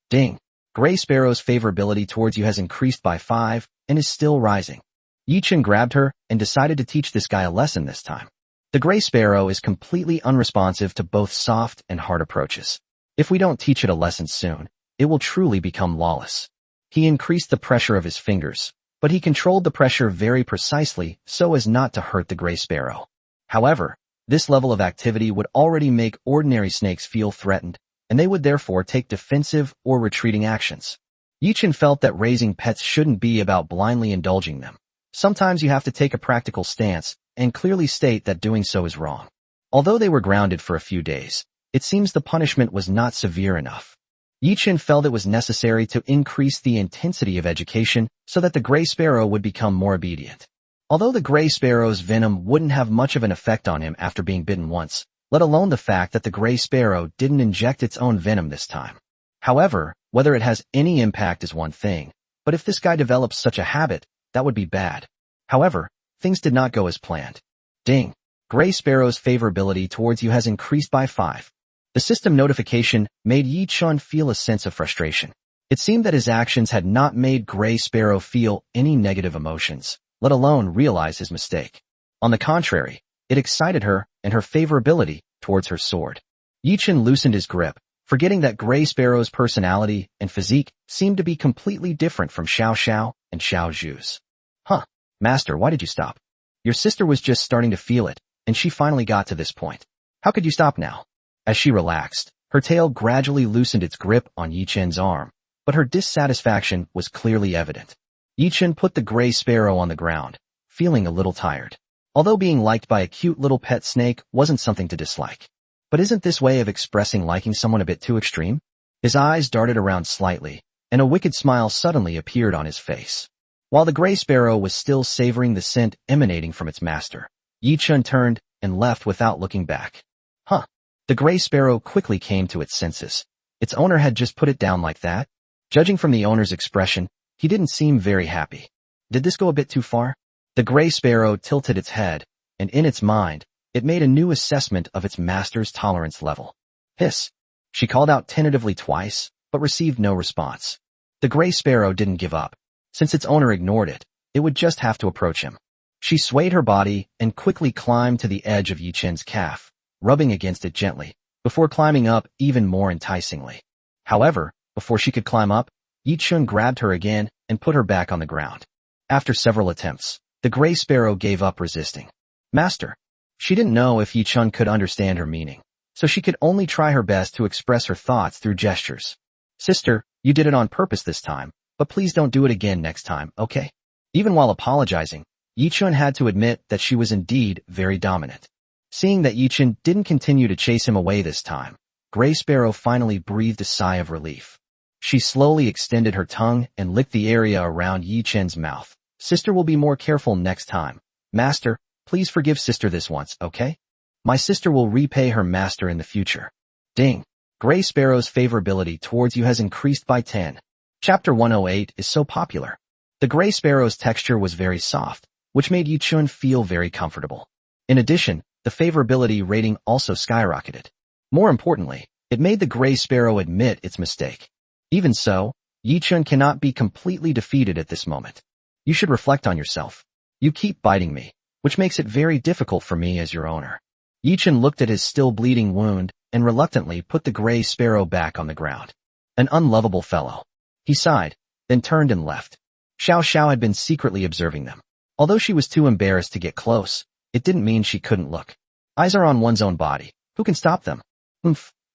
Ding. Gray Sparrow's favorability towards you has increased by 5 and is still rising. Yi-chun grabbed her and decided to teach this guy a lesson this time. The Gray Sparrow is completely unresponsive to both soft and hard approaches. If we don't teach it a lesson soon, it will truly become lawless. He increased the pressure of his fingers, but he controlled the pressure very precisely so as not to hurt the Gray Sparrow. However, this level of activity would already make ordinary snakes feel threatened, and they would therefore take defensive or retreating actions. Yi-chun felt that raising pets shouldn't be about blindly indulging them. Sometimes you have to take a practical stance and clearly state that doing so is wrong. Although they were grounded for a few days, it seems the punishment was not severe enough. Yi-chun felt it was necessary to increase the intensity of education so that the Gray Sparrow would become more obedient. Although the Gray Sparrow's venom wouldn't have much of an effect on him after being bitten once, let alone the fact that the Gray Sparrow didn't inject its own venom this time. However, whether it has any impact is one thing, but if this guy develops such a habit, that would be bad. However, things did not go as planned. Ding. Gray Sparrow's favorability towards you has increased by 5. The system notification made Yi-chun feel a sense of frustration. It seemed that his actions had not made Gray Sparrow feel any negative emotions, let alone realize his mistake. On the contrary, it excited her and her favorability towards her sword. Yi-chun loosened his grip, forgetting that Gray Sparrow's personality and physique seemed to be completely different from Xiao Sha and Xiao Zhu's. Huh, master, why did you stop? Your sister was just starting to feel it, and she finally got to this point. How could you stop now? As she relaxed, Her tail gradually loosened its grip on Yi Chen's arm, but her dissatisfaction was clearly evident. Yi Chen put the gray sparrow on the ground, feeling a little tired. Although being liked by a cute little pet snake wasn't something to dislike. But isn't this way of expressing liking someone a bit too extreme? His eyes darted around slightly, and a wicked smile suddenly appeared on his face. While the gray sparrow was still savoring the scent emanating from its master, Yi Chen turned and left without looking back. Huh. The gray sparrow quickly came to its senses. Its owner had just put it down like that? Judging from the owner's expression, he didn't seem very happy. Did this go a bit too far? The gray sparrow tilted its head, and in its mind, it made a new assessment of its master's tolerance level. Hiss. She called out tentatively twice, but received no response. The gray sparrow didn't give up. Since its owner ignored it, it would just have to approach him. She swayed her body and quickly climbed to the edge of Yi Chen's calf, rubbing against it gently, before climbing up even more enticingly. However, before she could climb up, Yi Chen grabbed her again and put her back on the ground. After several attempts, the gray sparrow gave up resisting. Master. She didn't know if Yi Chen could understand her meaning, so she could only try her best to express her thoughts through gestures. Sister, you did it on purpose this time, but please don't do it again next time, okay? Even while apologizing, Yi Chen had to admit that she was indeed very dominant. Seeing that Yi Chen didn't continue to chase him away this time, Gray Sparrow finally breathed a sigh of relief. She slowly extended her tongue and licked the area around Yi Chen's mouth. Sister will be more careful next time. Master, please forgive sister this once, okay? My sister will repay her master in the future. Ding. Gray Sparrow's favorability towards you has increased by 10. Chapter 108 is so popular. The Gray Sparrow's texture was very soft, which made Yi Chen feel very comfortable. In addition, the favorability rating also skyrocketed. More importantly, it made the Gray Sparrow admit its mistake. Even so, Yi Chen cannot be completely defeated at this moment. You should reflect on yourself. You keep biting me, which makes it very difficult for me as your owner. Yi Chen looked at his still bleeding wound and reluctantly put the Gray Sparrow back on the ground. An unlovable fellow. He sighed, then turned and left. Shiao Sha had been secretly observing them. Although she was too embarrassed to get close, it didn't mean she couldn't look. Eyes are on one's own body. Who can stop them?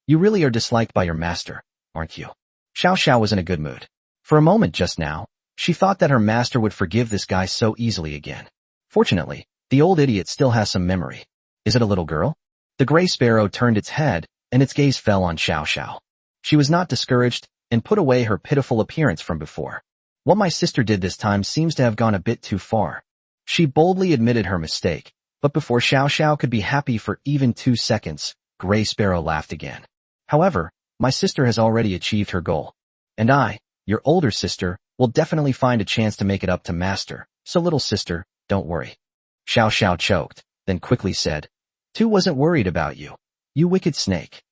You really are disliked by your master, aren't you? Shiao Sha was in a good mood. For a moment just now, she thought that her master would forgive this guy so easily again. Fortunately, the old idiot still has some memory. Is it a little girl? The Gray Sparrow turned its head, and its gaze fell on Shiao Sha. She was not discouraged, and put away her pitiful appearance from before. What my sister did this time seems to have gone a bit too far. She boldly admitted her mistake, but before Shiao Sha could be happy for even 2 seconds, Gray Sparrow laughed again. However, my sister has already achieved her goal. And I, your older sister, will definitely find a chance to make it up to master, so little sister, don't worry. Shiao Sha choked, then quickly said, Tu wasn't worried about you. You wicked snake.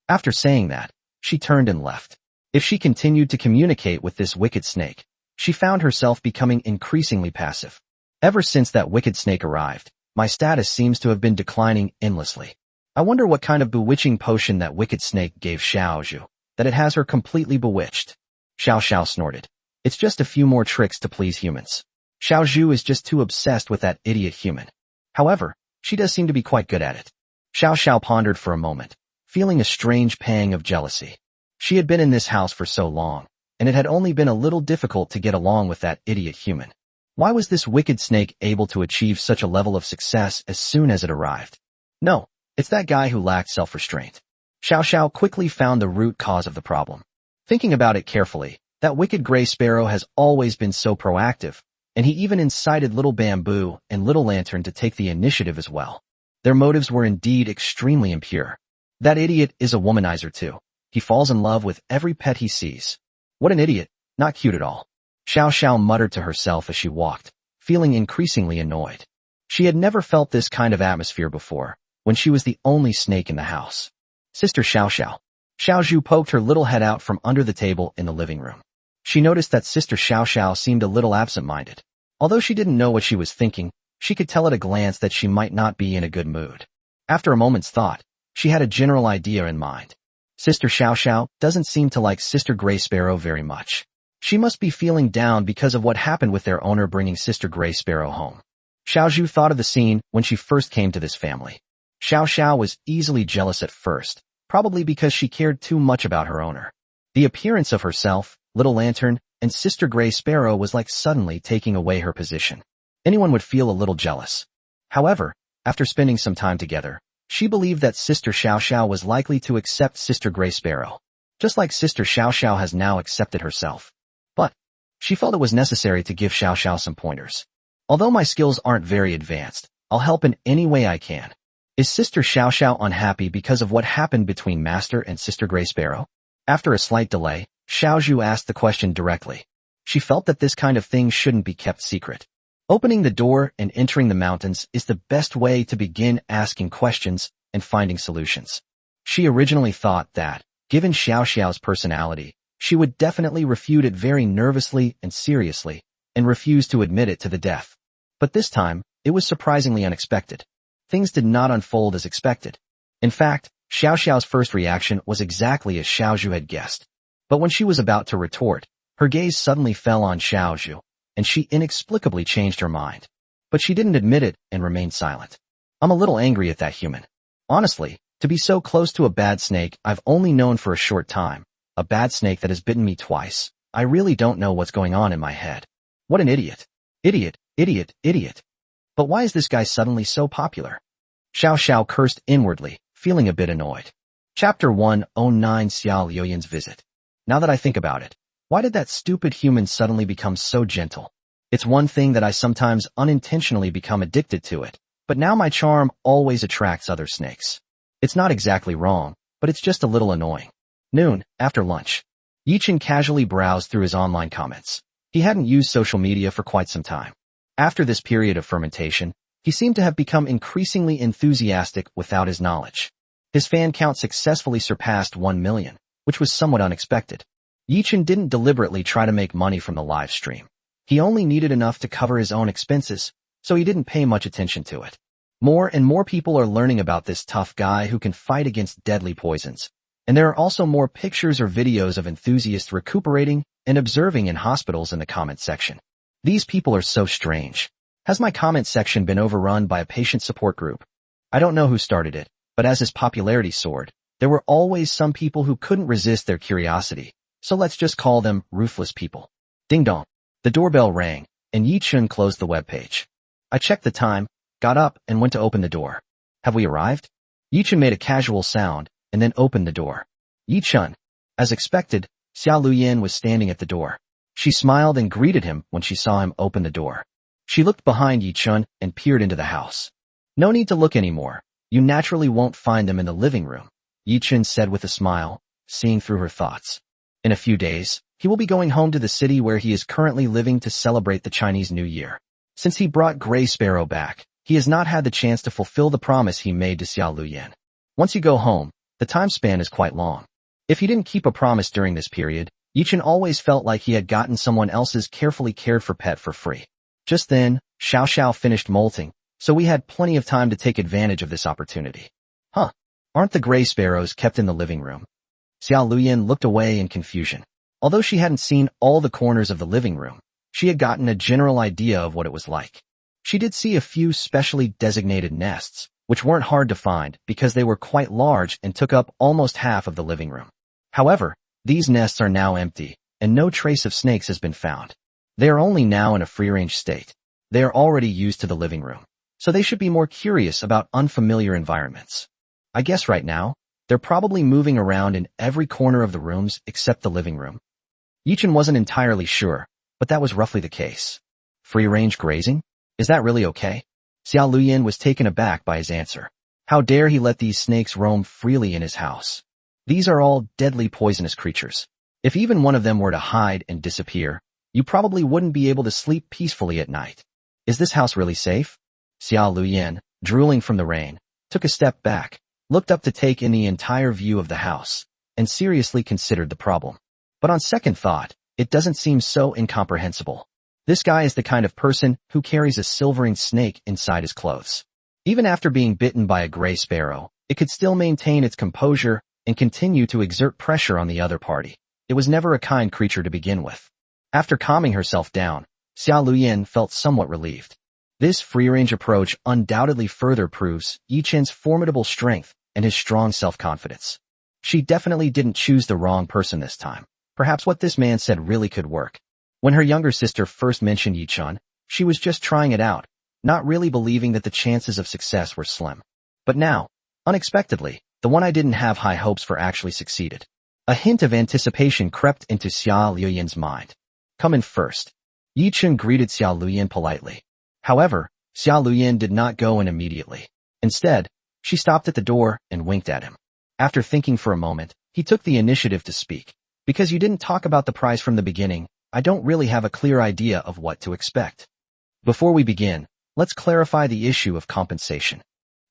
After saying that, she turned and left. If she continued to communicate with this wicked snake, she found herself becoming increasingly passive. Ever since that wicked snake arrived, my status seems to have been declining endlessly. I wonder what kind of bewitching potion that wicked snake gave Xiao Zhu, that it has her completely bewitched. Xiao Xiao snorted. It's just a few more tricks to please humans. Xiao Zhu is just too obsessed with that idiot human. However, she does seem to be quite good at it. Xiao Xiao pondered for a moment, feeling a strange pang of jealousy. She had been in this house for so long, and it had only been a little difficult to get along with that idiot human. Why was this wicked snake able to achieve such a level of success as soon as it arrived? No, it's that guy who lacked self-restraint. Xiao Xiao quickly found the root cause of the problem. Thinking about it carefully, that wicked Gray Sparrow has always been so proactive, and he even incited Little Bamboo and Little Lantern to take the initiative as well. Their motives were indeed extremely impure. That idiot is a womanizer too. He falls in love with every pet he sees. What an idiot, not cute at all. Xiao Xiao muttered to herself as she walked, feeling increasingly annoyed. She had never felt this kind of atmosphere before, when she was the only snake in the house. Sister Xiao Xiao. Xiao Zhu poked her little head out from under the table in the living room. She noticed that Sister Xiao Xiao seemed a little absent-minded. Although she didn't know what she was thinking, she could tell at a glance that she might not be in a good mood. After a moment's thought, she had a general idea in mind. Sister Xiao Xiao doesn't seem to like Sister Gray Sparrow very much. She must be feeling down because of what happened with their owner bringing Sister Gray Sparrow home. Xiao Zhu thought of the scene when she first came to this family. Xiao Xiao was easily jealous at first, probably because she cared too much about her owner. The appearance of herself, Little Lantern, and Sister Gray Sparrow was like suddenly taking away her position. Anyone would feel a little jealous. However, after spending some time together, she believed that Sister Shiao Sha was likely to accept Sister Gray Sparrow, just like Sister Shiao Sha has now accepted herself. But she felt it was necessary to give Shiao Sha some pointers. Although my skills aren't very advanced, I'll help in any way I can. Is Sister Shiao Sha unhappy because of what happened between Master and Sister Gray Sparrow? After a slight delay, Xiao Zhu asked the question directly. She felt that this kind of thing shouldn't be kept secret. Opening the door and entering the mountains is the best way to begin asking questions and finding solutions. She originally thought that, given Xiao Xiao's personality, she would definitely refute it very nervously and seriously, and refuse to admit it to the death. But this time, it was surprisingly unexpected. Things did not unfold as expected. In fact, Xiao Xiao's first reaction was exactly as Xiao Zhu had guessed. But when she was about to retort, her gaze suddenly fell on Xiao Zhu, and she inexplicably changed her mind. But she didn't admit it and remained silent. I'm a little angry at that human. Honestly, to be so close to a bad snake I've only known for a short time, a bad snake that has bitten me twice, I really don't know what's going on in my head. What an idiot. Idiot, idiot, idiot. But why is this guy suddenly so popular? Xiao Xiao cursed inwardly, feeling a bit annoyed. Chapter 109 Xiao Luoyan's Visit. Now that I think about it, why did that stupid human suddenly become so gentle? It's one thing that I sometimes unintentionally become addicted to it, but now my charm always attracts other snakes. It's not exactly wrong, but it's just a little annoying. Noon, after lunch. Yichen casually browsed through his online comments. He hadn't used social media for quite some time. After this period of fermentation, he seemed to have become increasingly enthusiastic without his knowledge. His fan count successfully surpassed 1 million, which was somewhat unexpected. Yichen didn't deliberately try to make money from the live stream. He only needed enough to cover his own expenses, so he didn't pay much attention to it. More and more people are learning about this tough guy who can fight against deadly poisons, and there are also more pictures or videos of enthusiasts recuperating and observing in hospitals in the comment section. These people are so strange. Has my comment section been overrun by a patient support group? I don't know who started it, but as his popularity soared, there were always some people who couldn't resist their curiosity, so let's just call them ruthless people. Ding dong. The doorbell rang, and Yi Chun closed the webpage. I checked the time, got up, and went to open the door. Have we arrived? Yi Chun made a casual sound, and then opened the door. Yi Chun. As expected, Xiao Luoyan was standing at the door. She smiled and greeted him when she saw him open the door. She looked behind Yi Chun and peered into the house. No need to look anymore. You naturally won't find them in the living room, Yi Chun said with a smile, seeing through her thoughts. In a few days, he will be going home to the city where he is currently living to celebrate the Chinese New Year. Since he brought Gray Sparrow back, he has not had the chance to fulfill the promise he made to Xiao Luoyan. Once you go home, the time span is quite long. If he didn't keep a promise during this period, Yi Chun always felt like he had gotten someone else's carefully cared for pet for free. Just then, Xiao Xiao finished molting, so we had plenty of time to take advantage of this opportunity. Huh? Aren't the gray sparrows kept in the living room? Xiao Luoyan looked away in confusion. Although she hadn't seen all the corners of the living room, she had gotten a general idea of what it was like. She did see a few specially designated nests, which weren't hard to find because they were quite large and took up almost half of the living room. However, these nests are now empty, and no trace of snakes has been found. They are only now in a free-range state. They are already used to the living room, so they should be more curious about unfamiliar environments. I guess right now, they're probably moving around in every corner of the rooms except the living room. Yi Chun wasn't entirely sure, but that was roughly the case. Free-range grazing? Is that really okay? Xiao Luoyan was taken aback by his answer. How dare he let these snakes roam freely in his house? These are all deadly poisonous creatures. If even one of them were to hide and disappear, you probably wouldn't be able to sleep peacefully at night. Is this house really safe? Xiao Luoyan, drooling from the rain, took a step back, looked up to take in the entire view of the house, and seriously considered the problem. But on second thought, it doesn't seem so incomprehensible. This guy is the kind of person who carries a silvering snake inside his clothes. Even after being bitten by a gray sparrow, it could still maintain its composure and continue to exert pressure on the other party. It was never a kind creature to begin with. After calming herself down, Xiao Luoyan felt somewhat relieved. This free-range approach undoubtedly further proves Yi Chen's formidable strength and his strong self-confidence. She definitely didn't choose the wrong person this time. Perhaps what this man said really could work. When her younger sister first mentioned Yichun, she was just trying it out, not really believing that the chances of success were slim. But now, unexpectedly, the one I didn't have high hopes for actually succeeded. A hint of anticipation crept into Xia Luyan's mind. Come in first. Yichun greeted Xia Luyan politely. However, Xia Luyan did not go in immediately. Instead, she stopped at the door and winked at him. After thinking for a moment, he took the initiative to speak. Because you didn't talk about the price from the beginning, I don't really have a clear idea of what to expect. Before we begin, let's clarify the issue of compensation.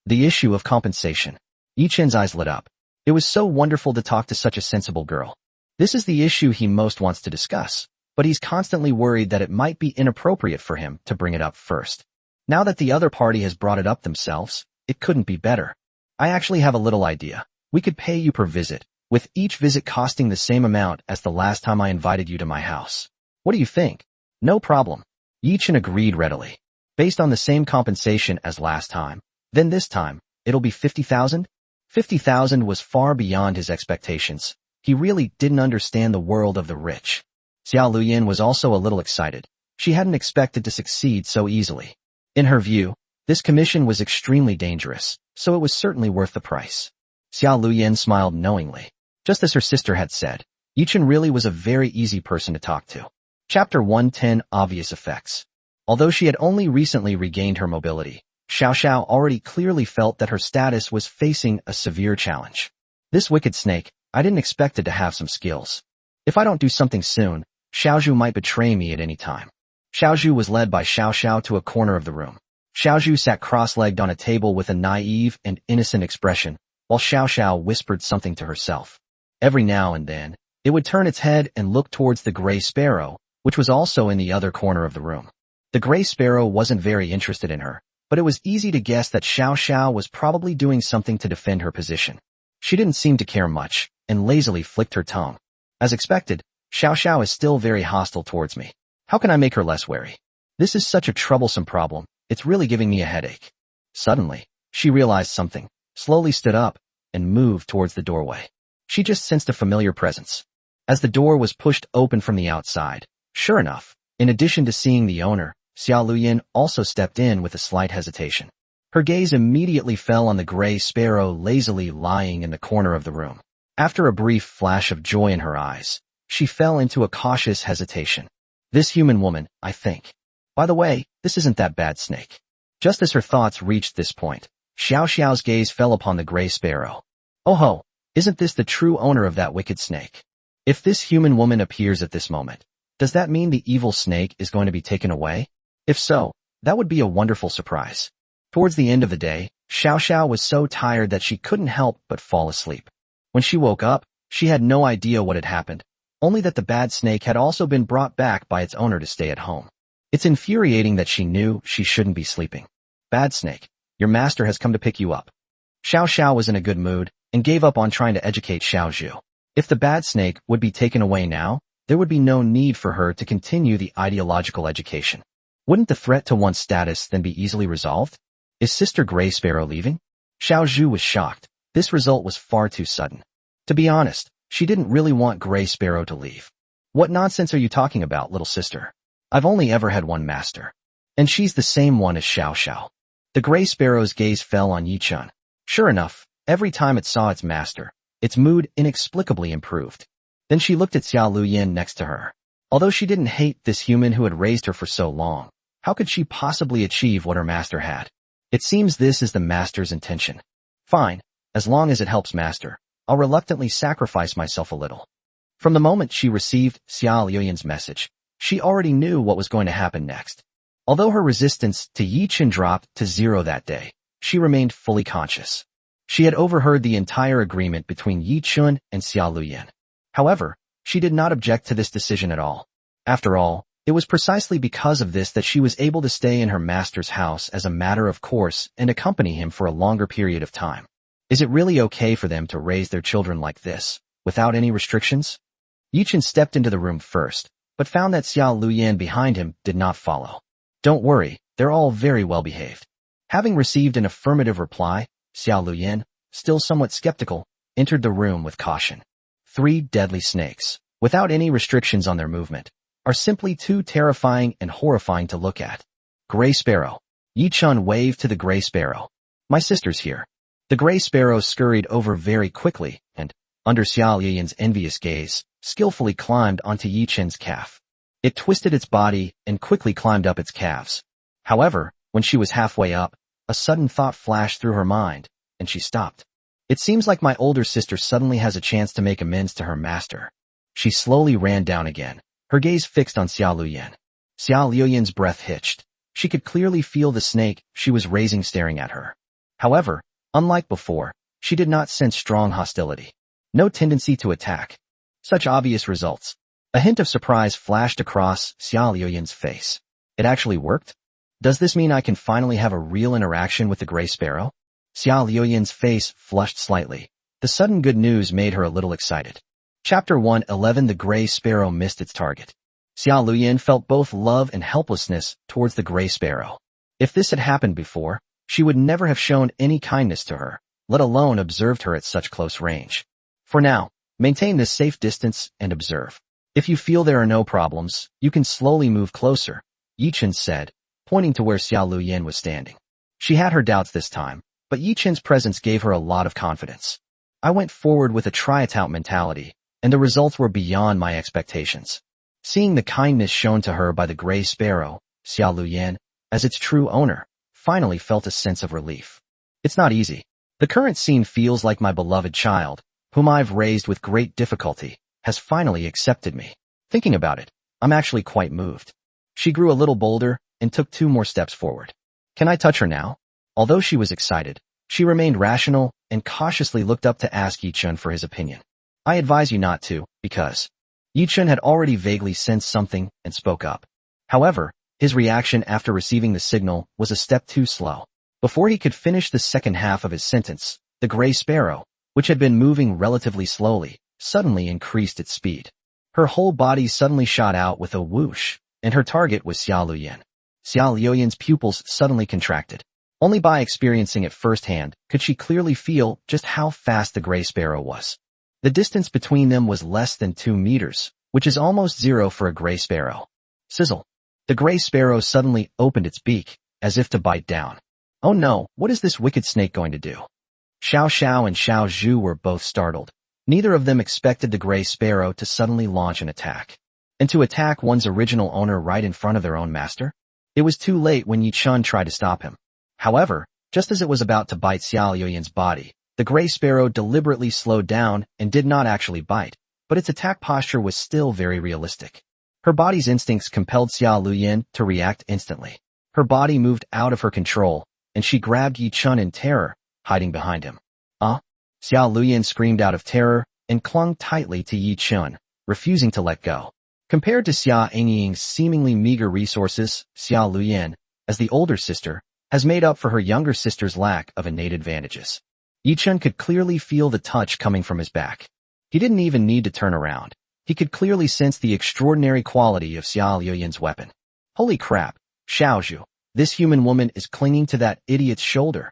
The issue of compensation. Yichun's eyes lit up. It was so wonderful to talk to such a sensible girl. This is the issue he most wants to discuss, but he's constantly worried that it might be inappropriate for him to bring it up first. Now that the other party has brought it up themselves, it couldn't be better. I actually have a little idea. We could pay you per visit, with each visit costing the same amount as the last time I invited you to my house. What do you think? No problem. Yichun agreed readily. Based on the same compensation as last time, then this time, it'll be 50,000? 50,000 was far beyond his expectations. He really didn't understand the world of the rich. Xia Luyan was also a little excited. She hadn't expected to succeed so easily. In her view, this commission was extremely dangerous, so it was certainly worth the price. Xia Luyan smiled knowingly. Just as her sister had said, Yichun really was a very easy person to talk to. Chapter 110 Obvious Effects. Although she had only recently regained her mobility, Shiao Sha already clearly felt that her status was facing a severe challenge. This wicked snake, I didn't expect it to have some skills. If I don't do something soon, Xiaozhu might betray me at any time. Xiaozhu was led by Shiao Sha to a corner of the room. Xiaozhu sat cross-legged on a table with a naive and innocent expression, while Shiao Sha whispered something to herself. Every now and then, it would turn its head and look towards the gray sparrow, which was also in the other corner of the room. The gray sparrow wasn't very interested in her, but it was easy to guess that Shiao Sha was probably doing something to defend her position. She didn't seem to care much, and lazily flicked her tongue. As expected, Shiao Sha is still very hostile towards me. How can I make her less wary? This is such a troublesome problem, it's really giving me a headache. Suddenly, she realized something, slowly stood up, and moved towards the doorway. She just sensed a familiar presence. As the door was pushed open from the outside, sure enough, in addition to seeing the owner, Xia Luyan also stepped in with a slight hesitation. Her gaze immediately fell on the gray sparrow lazily lying in the corner of the room. After a brief flash of joy in her eyes, she fell into a cautious hesitation. This human woman, I think. By the way, this isn't that bad snake. Just as her thoughts reached this point, Xiao Xiao's gaze fell upon the gray sparrow. Oh ho, isn't this the true owner of that wicked snake? If this human woman appears at this moment, does that mean the evil snake is going to be taken away? If so, that would be a wonderful surprise. Towards the end of the day, Xiao Xiao was so tired that she couldn't help but fall asleep. When she woke up, she had no idea what had happened, only that the bad snake had also been brought back by its owner to stay at home. It's infuriating that she knew she shouldn't be sleeping. Bad snake, your master has come to pick you up. Xiao Xiao was in a good mood, and gave up on trying to educate Xiaozhu. If the bad snake would be taken away now, there would be no need for her to continue the ideological education. Wouldn't the threat to one's status then be easily resolved? Is Sister Gray Sparrow leaving? Xiaozhu was shocked. This result was far too sudden. To be honest, she didn't really want Gray Sparrow to leave. What nonsense are you talking about, little sister? I've only ever had one master. And she's the same one as Xiao Xiao. The Gray Sparrow's gaze fell on Yichun. Sure enough, every time it saw its master, its mood inexplicably improved. Then she looked at Xia Luyan next to her. Although she didn't hate this human who had raised her for so long, how could she possibly achieve what her master had? It seems this is the master's intention. Fine, as long as it helps master, I'll reluctantly sacrifice myself a little. From the moment she received Xia Luyan's message, she already knew what was going to happen next. Although her resistance to Yichun dropped to 0 that day, she remained fully conscious. She had overheard the entire agreement between Yichun and Xia Luyan. However, she did not object to this decision at all. After all, it was precisely because of this that she was able to stay in her master's house as a matter of course and accompany him for a longer period of time. Is it really okay for them to raise their children like this, without any restrictions? Yichun stepped into the room first, but found that Xia Luyan behind him did not follow. Don't worry, they're all very well behaved. Having received an affirmative reply, Xia Luyan, still somewhat skeptical, entered the room with caution. 3 deadly snakes, without any restrictions on their movement, are simply too terrifying and horrifying to look at. Gray Sparrow. Yi-chun waved to the Gray Sparrow. My sister's here. The Gray Sparrow scurried over very quickly and, under Xiao Yiyan's envious gaze, skillfully climbed onto Yi-chun's calf. It twisted its body and quickly climbed up its calves. However, when she was halfway up, a sudden thought flashed through her mind, and she stopped. It seems like my older sister suddenly has a chance to make amends to her master. She slowly ran down again, her gaze fixed on Xiao Luyan. Xiao Luyan's breath hitched. She could clearly feel the snake she was raising staring at her. However, unlike before, she did not sense strong hostility. No tendency to attack. Such obvious results. A hint of surprise flashed across Xiao Luyan's face. It actually worked? Does this mean I can finally have a real interaction with the Gray Sparrow? Xiao Luyan's face flushed slightly. The sudden good news made her a little excited. Chapter 111. The Gray Sparrow missed its target. Xiao Luyan felt both love and helplessness towards the Gray Sparrow. If this had happened before, she would never have shown any kindness to her, let alone observed her at such close range. For now, maintain this safe distance and observe. If you feel there are no problems, you can slowly move closer, Yi-chun said, pointing to where Xiao Luyan was standing. She had her doubts this time, but Yi-chun's presence gave her a lot of confidence. I went forward with a try-it-out mentality, and the results were beyond my expectations. Seeing the kindness shown to her by the Gray Sparrow, Xiao Luyan, as its true owner, finally felt a sense of relief. It's not easy. The current scene feels like my beloved child, whom I've raised with great difficulty, has finally accepted me. Thinking about it, I'm actually quite moved. She grew a little bolder and took 2 more steps forward. Can I touch her now? Although she was excited, she remained rational and cautiously looked up to ask Yi-chun for his opinion. I advise you not to, because Yi-chun had already vaguely sensed something and spoke up. However, his reaction after receiving the signal was a step too slow. Before he could finish the second half of his sentence, the Gray Sparrow, which had been moving relatively slowly, suddenly increased its speed. Her whole body suddenly shot out with a whoosh, and her target was Xiao Luyan. Xiao Luyan's pupils suddenly contracted. Only by experiencing it firsthand could she clearly feel just how fast the Gray Sparrow was. The distance between them was less than 2 meters, which is almost 0 for a Gray Sparrow. Sizzle. The Gray Sparrow suddenly opened its beak, as if to bite down. Oh no, what is this wicked snake going to do? Xiao Sha and Xiao Zhu were both startled. Neither of them expected the Gray Sparrow to suddenly launch an attack. And to attack one's original owner right in front of their own master? It was too late when Yi-chun tried to stop him. However, just as it was about to bite Xiao Luyan's body, the Gray Sparrow deliberately slowed down and did not actually bite, but its attack posture was still very realistic. Her body's instincts compelled Xiao Luyan to react instantly. Her body moved out of her control, and she grabbed Yi-chun in terror, hiding behind him. Xiao Luyan screamed out of terror and clung tightly to Yi-chun, refusing to let go. Compared to Xia Engying's seemingly meager resources, Xiao Luyan, as the older sister, has made up for her younger sister's lack of innate advantages. Yi-chun could clearly feel the touch coming from his back. He didn't even need to turn around. He could clearly sense the extraordinary quality of Xiao Luyan's weapon. Holy crap, Xiao Zhu, this human woman is clinging to that idiot's shoulder.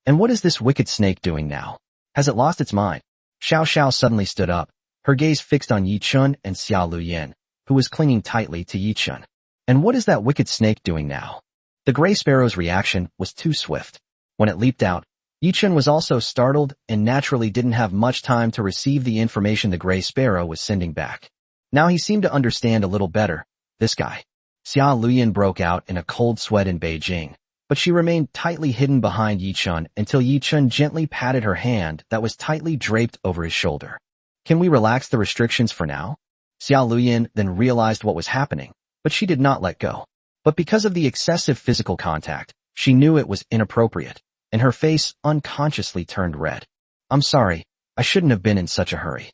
And what is this wicked snake doing now? Has it lost its mind? Xiao Sha suddenly stood up, her gaze fixed on Yi-chun and Xiao Luyan, who was clinging tightly to Yi-chun. And what is that wicked snake doing now? The Gray Sparrow's reaction was too swift. When it leaped out, Yi-chun was also startled and naturally didn't have much time to receive the information the Gray Sparrow was sending back. Now he seemed to understand a little better. This guy. Xiao Luyan broke out in a cold sweat in Beijing, but she remained tightly hidden behind Yi-chun until Yi-chun gently patted her hand that was tightly draped over his shoulder. Can we relax the restrictions for now? Xiao Luyan then realized what was happening, but she did not let go. But because of the excessive physical contact, she knew it was inappropriate, and her face unconsciously turned red. I'm sorry, I shouldn't have been in such a hurry.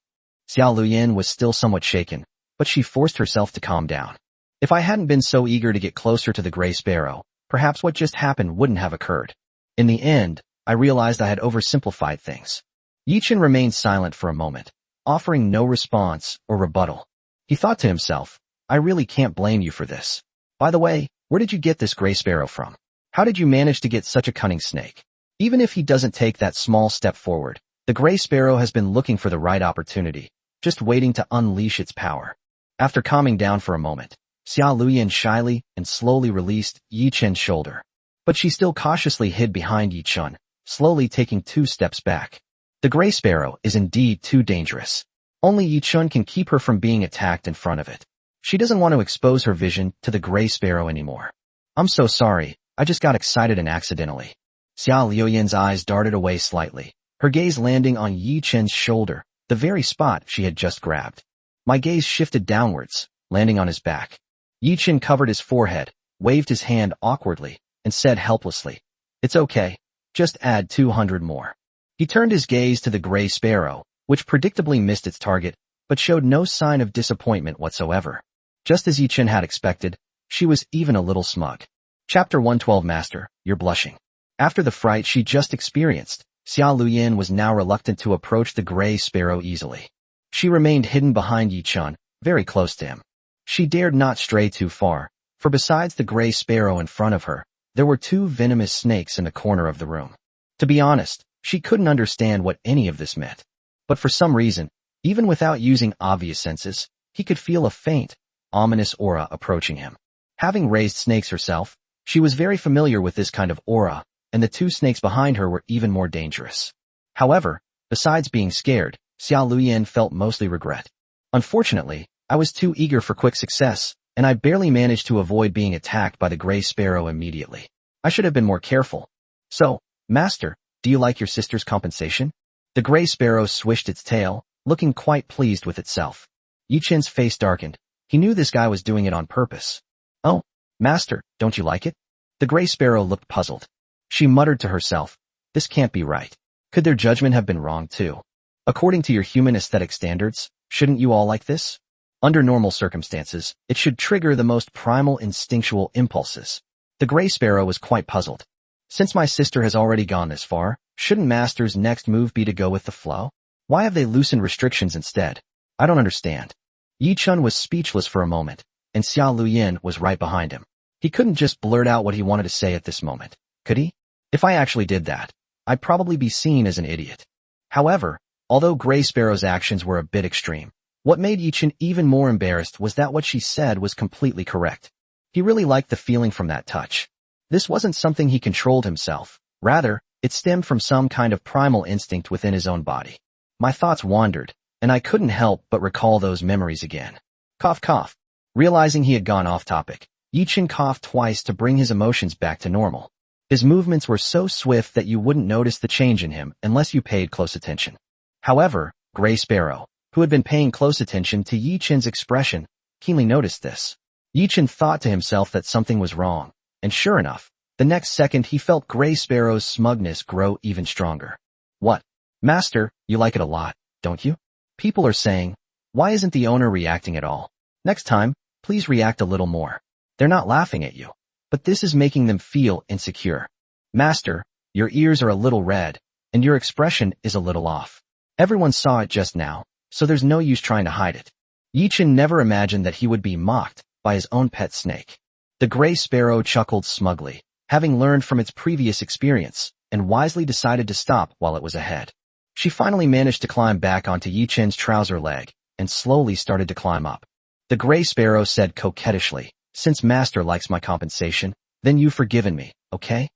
Xiao Luyan was still somewhat shaken, but she forced herself to calm down. If I hadn't been so eager to get closer to the Gray Sparrow, perhaps what just happened wouldn't have occurred. In the end, I realized I had oversimplified things. Yi-chun remained silent for a moment, offering no response or rebuttal. He thought to himself, I really can't blame you for this. By the way, where did you get this Gray Sparrow from? How did you manage to get such a cunning snake? Even if he doesn't take that small step forward, The gray sparrow has been looking for the right opportunity, just waiting to unleash its power. After calming down for a moment, Xia Luyan shyly and slowly released Yi Chen's shoulder. But she still cautiously hid behind Yi Chen, slowly taking 2 steps back. The gray sparrow is indeed too dangerous. Only Yi Chen can keep her from being attacked in front of it. She doesn't want to expose her vision to the gray sparrow anymore. I'm so sorry, I just got excited and accidentally. Xia Luyan's eyes darted away slightly, her gaze landing on Yi Chen's shoulder, the very spot she had just grabbed. My gaze shifted downwards, landing on his back. Yi Chen covered his forehead, waved his hand awkwardly, and said helplessly, "It's okay, just add 200 more." He turned his gaze to the gray sparrow, which predictably missed its target, but showed no sign of disappointment whatsoever. Just as Yi Chen had expected, she was even a little smug. Chapter 112 Master, you're blushing. After the fright she just experienced, Xia Luyan was now reluctant to approach the gray sparrow easily. She remained hidden behind Yi Chen, very close to him. She dared not stray too far, for besides the gray sparrow in front of her, there were 2 venomous snakes in the corner of the room. To be honest, she couldn't understand what any of this meant. But for some reason, even without using obvious senses, he could feel a faint, ominous aura approaching him. Having raised snakes herself, she was very familiar with this kind of aura, and the 2 snakes behind her were even more dangerous. However, besides being scared, Xia Luyan felt mostly regret. Unfortunately, I was too eager for quick success, and I barely managed to avoid being attacked by the gray sparrow immediately. I should have been more careful. So, Master, do you like your sister's compensation? The gray sparrow swished its tail, looking quite pleased with itself. Yi Chen's face darkened. He knew this guy was doing it on purpose. Oh, Master, don't you like it? The gray sparrow looked puzzled. She muttered to herself, this can't be right. Could their judgment have been wrong too? According to your human aesthetic standards, shouldn't you all like this? Under normal circumstances, it should trigger the most primal instinctual impulses. The gray sparrow was quite puzzled. Since my sister has already gone this far, shouldn't Master's next move be to go with the flow? Why have they loosened restrictions instead? I don't understand. Yi Chen was speechless for a moment, and Xia Luyan was right behind him. He couldn't just blurt out what he wanted to say at this moment, could he? If I actually did that, I'd probably be seen as an idiot. However, although Gray Sparrow's actions were a bit extreme, what made Yi Chen even more embarrassed was that what she said was completely correct. He really liked the feeling from that touch. This wasn't something he controlled himself. Rather, it stemmed from some kind of primal instinct within his own body. My thoughts wandered, and I couldn't help but recall those memories again. Cough cough. Realizing he had gone off topic, Yi Chen coughed twice to bring his emotions back to normal. His movements were so swift that you wouldn't notice the change in him unless you paid close attention. However, Gray Sparrow, who had been paying close attention to Yi Chen's expression, keenly noticed this. Yi Chen thought to himself that something was wrong, and sure enough, the next second he felt Gray Sparrow's smugness grow even stronger. What? Master, you like it a lot, don't you? People are saying, why isn't the owner reacting at all? Next time, please react a little more. They're not laughing at you, but this is making them feel insecure. Master, your ears are a little red, and your expression is a little off. Everyone saw it just now, so there's no use trying to hide it. Yi Chen never imagined that he would be mocked by his own pet snake. The Gray Sparrow chuckled smugly, having learned from its previous experience, and wisely decided to stop while it was ahead. She finally managed to climb back onto Yi Chen's trouser leg, and slowly started to climb up. The Gray Sparrow said coquettishly, since Master likes my compensation, then you've forgiven me, okay?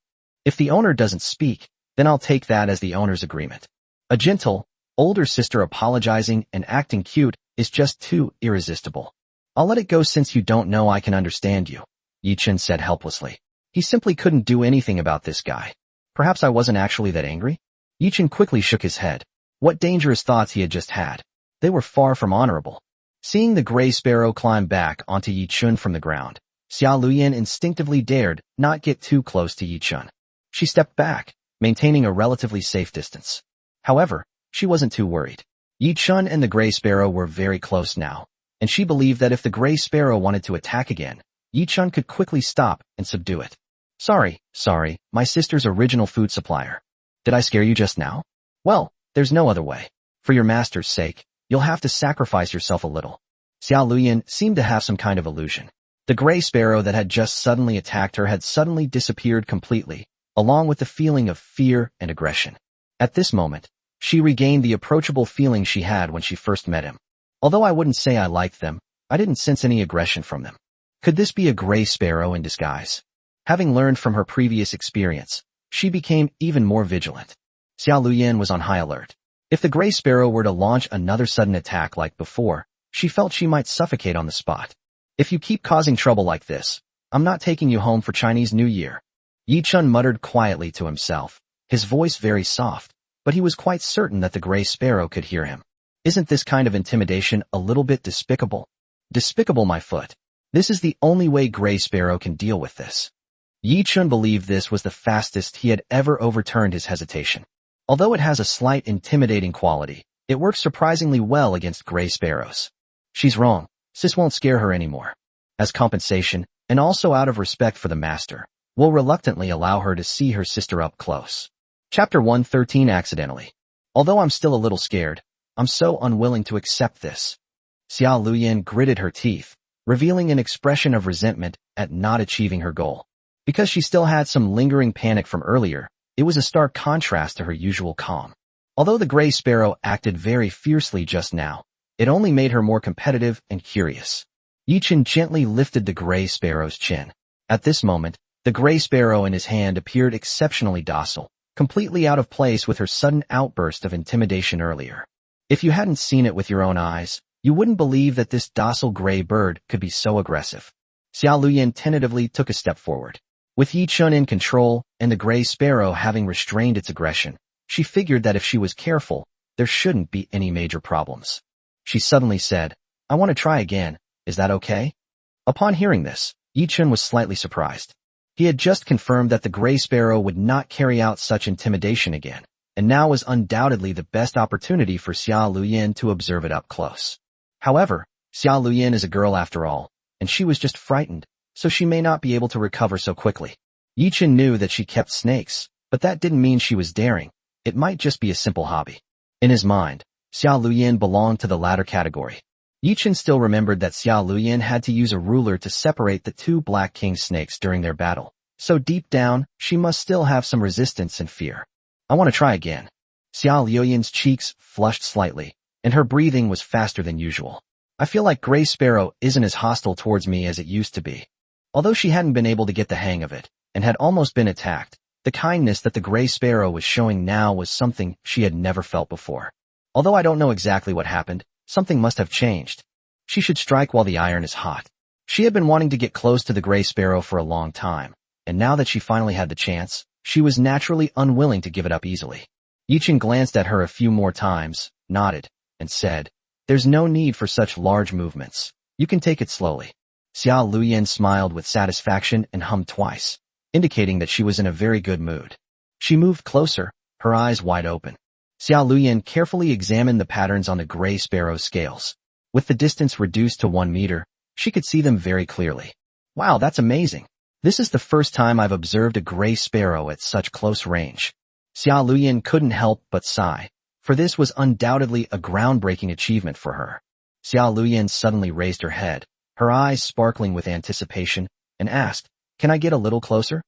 If the owner doesn't speak, then I'll take that as the owner's agreement. A gentle, older sister apologizing and acting cute is just too irresistible. I'll let it go since you don't know I can understand you, Yi Chen said helplessly. He simply couldn't do anything about this guy. Perhaps I wasn't actually that angry? Yi Chen quickly shook his head. What dangerous thoughts he had just had. They were far from honorable. Seeing the Gray Sparrow climb back onto Yi Chen from the ground, Xia Luyan instinctively dared not get too close to Yi Chen. She stepped back, maintaining a relatively safe distance. However, she wasn't too worried. Yi Chen and the Gray Sparrow were very close now, and she believed that if the Gray Sparrow wanted to attack again, Yi Chen could quickly stop and subdue it. Sorry, my sister's original food supplier. Did I scare you just now? Well, there's no other way. For your master's sake, you'll have to sacrifice yourself a little. Xia Luyan seemed to have some kind of illusion. The Gray Sparrow that had just suddenly attacked her had suddenly disappeared completely, along with the feeling of fear and aggression. At this moment, She regained the approachable feeling she had when she first met him. Although I wouldn't say I liked them, I didn't sense any aggression from them. Could this be a gray sparrow in disguise? Having learned from her previous experience, she became even more vigilant. Xiao Luyan was on high alert. If the gray sparrow were to launch another sudden attack like before, she felt she might suffocate on the spot. If you keep causing trouble like this, I'm not taking you home for Chinese New Year. Yi Chun muttered quietly to himself, his voice very soft, but he was quite certain that the gray sparrow could hear him. Isn't this kind of intimidation a little bit despicable? Despicable, my foot. This is the only way gray sparrow can deal with this. Yi Chun believed this was the fastest he had ever overturned his hesitation. Although it has a slight intimidating quality, it works surprisingly well against gray sparrows. She's wrong. Sis won't scare her anymore. As compensation, and also out of respect for the master, we'll reluctantly allow her to see her sister up close. Chapter 113 Accidentally. Although I'm still a little scared, I'm so unwilling to accept this. Xiao Luyan gritted her teeth, revealing an expression of resentment at not achieving her goal. Because she still had some lingering panic from earlier, it was a stark contrast to her usual calm. Although the gray sparrow acted very fiercely just now, it only made her more competitive and curious. Yi Chun gently lifted the gray sparrow's chin. At this moment, the gray sparrow in his hand appeared exceptionally docile, completely out of place with her sudden outburst of intimidation earlier. If you hadn't seen it with your own eyes, you wouldn't believe that this docile gray bird could be so aggressive. Xiao Luyan tentatively took a step forward. With Yi Chun in control and the gray sparrow having restrained its aggression, she figured that if she was careful, there shouldn't be any major problems. She suddenly said, I want to try again, is that okay? Upon hearing this, Yi Chun was slightly surprised. He had just confirmed that the gray sparrow would not carry out such intimidation again, and now was undoubtedly the best opportunity for Xiao Luyan to observe it up close. However, Xiao Luyan is a girl after all, and she was just frightened, so she may not be able to recover so quickly. Yi Chun knew that she kept snakes, but that didn't mean she was daring. It might just be a simple hobby. In his mind, Xiao Luyan belonged to the latter category. Yi Chun still remembered that Xiao Luyan had to use a ruler to separate the two black king snakes during their battle, so deep down, she must still have some resistance and fear. I want to try again. Xiao Luyan's cheeks flushed slightly, and her breathing was faster than usual. I feel like Gray Sparrow isn't as hostile towards me as it used to be. Although she hadn't been able to get the hang of it, and had almost been attacked, the kindness that the Gray Sparrow was showing now was something she had never felt before. Although I don't know exactly what happened, something must have changed. She should strike while the iron is hot. She had been wanting to get close to the Gray Sparrow for a long time, and now that she finally had the chance, she was naturally unwilling to give it up easily. Yi Chun glanced at her a few more times, nodded, and said, "There's no need for such large movements. You can take it slowly." Xiao Luyan smiled with satisfaction and hummed twice, indicating that she was in a very good mood. She moved closer, her eyes wide open. Xiao Luyan carefully examined the patterns on the Gray Sparrow's scales. With the distance reduced to 1 meter, she could see them very clearly. Wow, that's amazing. This is the first time I've observed a Gray Sparrow at such close range. Xiao Luyan couldn't help but sigh, for this was undoubtedly a groundbreaking achievement for her. Xiao Luyan suddenly raised her head, her eyes sparkling with anticipation, and asked, "Can I get a little closer?"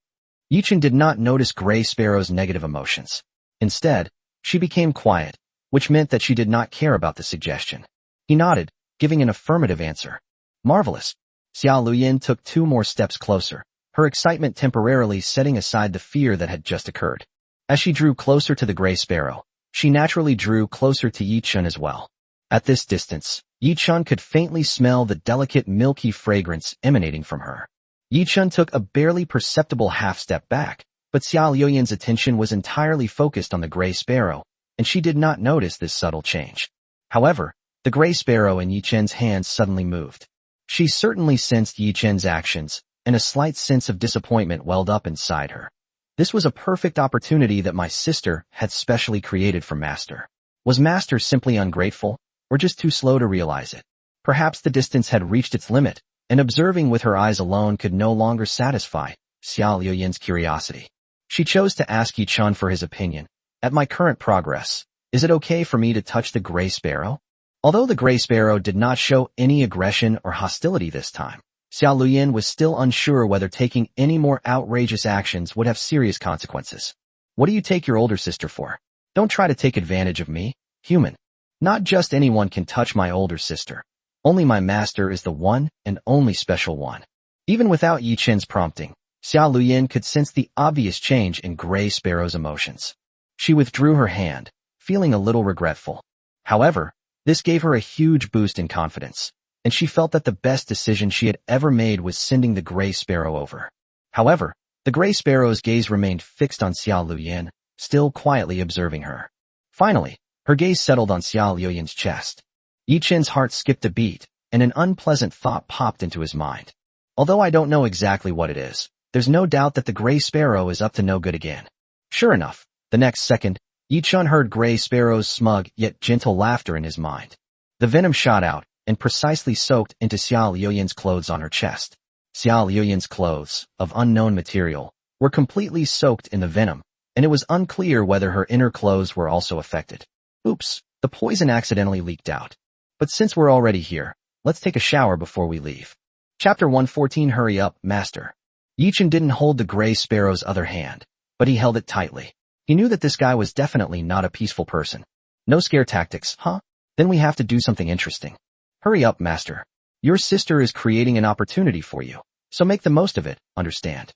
Yi Chun did not notice Gray Sparrow's negative emotions. Instead, she became quiet, which meant that she did not care about the suggestion. He nodded, giving an affirmative answer. Marvelous. Xiao Luyan took 2 more steps closer, her excitement temporarily setting aside the fear that had just occurred. As she drew closer to the Gray Sparrow, she naturally drew closer to Yi Chun as well. At this distance, Yi Chun could faintly smell the delicate milky fragrance emanating from her. Yi Chun took a barely perceptible half-step back, but Xiao Luyan's attention was entirely focused on the Gray Sparrow, and she did not notice this subtle change. However, the Gray Sparrow in Yi Chun's hands suddenly moved. She certainly sensed Yi Chun's actions, and a slight sense of disappointment welled up inside her. This was a perfect opportunity that my sister had specially created for Master. Was Master simply ungrateful, or just too slow to realize it? Perhaps the distance had reached its limit, and observing with her eyes alone could no longer satisfy Xiao Luyan's curiosity. She chose to ask Yi Chun for his opinion. At my current progress, is it okay for me to touch the Gray Sparrow? Although the Gray Sparrow did not show any aggression or hostility this time, Xiao Luyan was still unsure whether taking any more outrageous actions would have serious consequences. What do you take your older sister for? Don't try to take advantage of me, human. Not just anyone can touch my older sister. Only my master is the one and only special one. Even without Yi Chen's prompting, Xiao Luyin could sense the obvious change in Gray Sparrow's emotions. She withdrew her hand, feeling a little regretful. However, this gave her a huge boost in confidence, and she felt that the best decision she had ever made was sending the Gray Sparrow over. However, the Gray Sparrow's gaze remained fixed on Xiao Luyin, still quietly observing her. Finally, her gaze settled on Xiao Luyin's chest. Yi Chen's heart skipped a beat, and an unpleasant thought popped into his mind. Although I don't know exactly what it is, there's no doubt that the Gray Sparrow is up to no good again. Sure enough, the next second, Yi Chen heard Gray Sparrow's smug yet gentle laughter in his mind. The venom shot out and precisely soaked into Xiao Luyin's clothes on her chest. Xiao Luyin's clothes, of unknown material, were completely soaked in the venom, and it was unclear whether her inner clothes were also affected. Oops, the poison accidentally leaked out. But since we're already here, let's take a shower before we leave. Chapter 114. Hurry up, master. Yi Chen didn't hold the Gray Sparrow's other hand, but he held it tightly. He knew that this guy was definitely not a peaceful person. No scare tactics, huh? Then we have to do something interesting. Hurry up, master. Your sister is creating an opportunity for you, so make the most of it, understand?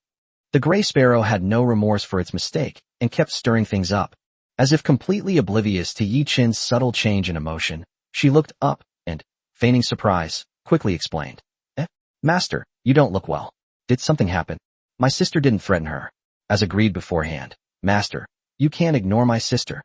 The Gray Sparrow had no remorse for its mistake and kept stirring things up. As if completely oblivious to Yi Chen's subtle change in emotion, she looked up and, feigning surprise, quickly explained. Master, you don't look well. Did something happen? My sister didn't threaten her. As agreed beforehand, master, you can't ignore my sister.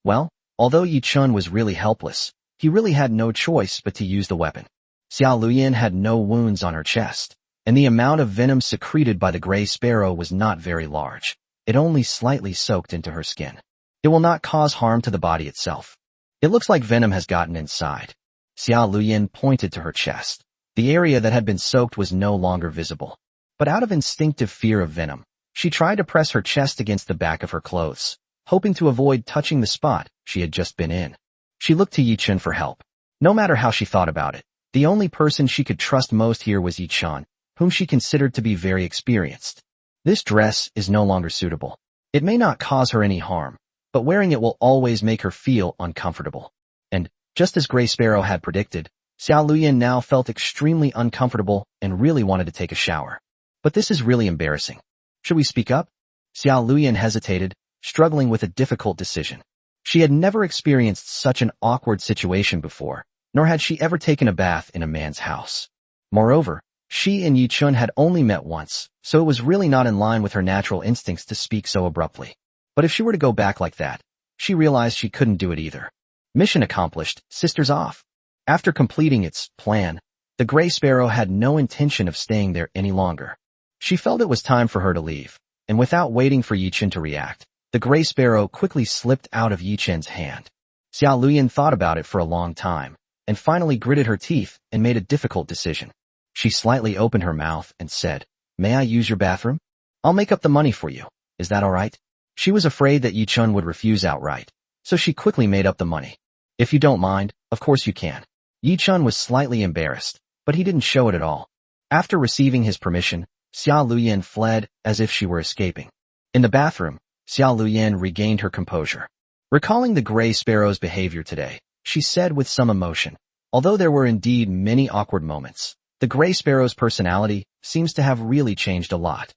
Well, although Yi Chen was really helpless, he really had no choice but to use the weapon. Xiao Luyin had no wounds on her chest, and the amount of venom secreted by the Gray Sparrow was not very large. It only slightly soaked into her skin. It will not cause harm to the body itself. It looks like venom has gotten inside. Xiao Luyin pointed to her chest. The area that had been soaked was no longer visible. But out of instinctive fear of venom, she tried to press her chest against the back of her clothes, hoping to avoid touching the spot she had just been in. She looked to Yi Chen for help. No matter how she thought about it, the only person she could trust most here was Yi Chen, whom she considered to be very experienced. This dress is no longer suitable. It may not cause her any harm, but wearing it will always make her feel uncomfortable. And, just as Gray Sparrow had predicted, Xiao Luyin now felt extremely uncomfortable and really wanted to take a shower. But this is really embarrassing. Should we speak up? Xiao Luyin hesitated, struggling with a difficult decision. She had never experienced such an awkward situation before, nor had she ever taken a bath in a man's house. Moreover, she and Yi Chen had only met once, so it was really not in line with her natural instincts to speak so abruptly. But if she were to go back like that, she realized she couldn't do it either. Mission accomplished, sisters off. After completing its plan, the Gray Sparrow had no intention of staying there any longer. She felt it was time for her to leave, and without waiting for Yi Chen to react, the Gray Sparrow quickly slipped out of Yi Chen's hand. Xiao Luyin thought about it for a long time, and finally gritted her teeth and made a difficult decision. She slightly opened her mouth and said, "May I use your bathroom? I'll make up the money for you. Is that all right?" She was afraid that Yi Chen would refuse outright, so she quickly made up the money. "If you don't mind, of course you can." Yi Chen was slightly embarrassed, but he didn't show it at all. After receiving his permission, Xiao Luyin fled as if she were escaping. In the bathroom, Xiao Luyin regained her composure. Recalling the Gray Sparrow's behavior today, she said with some emotion, although there were indeed many awkward moments, the Gray Sparrow's personality seems to have really changed a lot.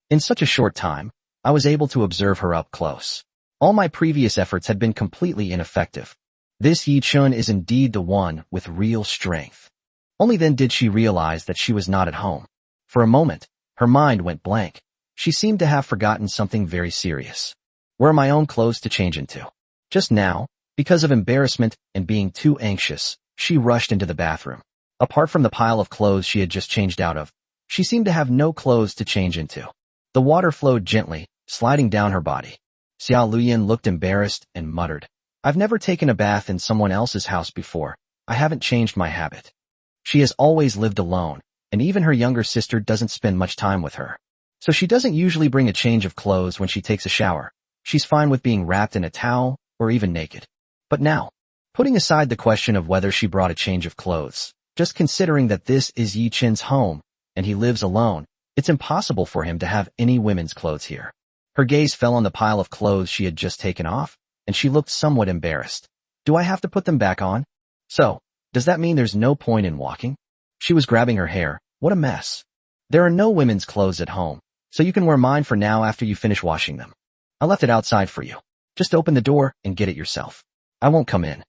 In such a short time, I was able to observe her up close. All my previous efforts had been completely ineffective. This Yi Chen is indeed the one with real strength. Only then did she realize that she was not at home. For a moment, her mind went blank. She seemed to have forgotten something very serious. Where are my own clothes to change into? Just now, because of embarrassment and being too anxious, she rushed into the bathroom. Apart from the pile of clothes she had just changed out of, she seemed to have no clothes to change into. The water flowed gently, sliding down her body. Xiao Luyin looked embarrassed and muttered, "I've never taken a bath in someone else's house before. I haven't changed my habit." She has always lived alone, and even her younger sister doesn't spend much time with her. So she doesn't usually bring a change of clothes when she takes a shower. She's fine with being wrapped in a towel or even naked. But now, putting aside the question of whether she brought a change of clothes, just considering that this is Yi Chen's home and he lives alone, it's impossible for him to have any women's clothes here. Her gaze fell on the pile of clothes she had just taken off, and she looked somewhat embarrassed. Do I have to put them back on? So, does that mean there's no point in walking? She was grabbing her hair. What a mess. There are no women's clothes at home, so you can wear mine for now after you finish washing them. I left it outside for you. Just open the door and get it yourself. I won't come in.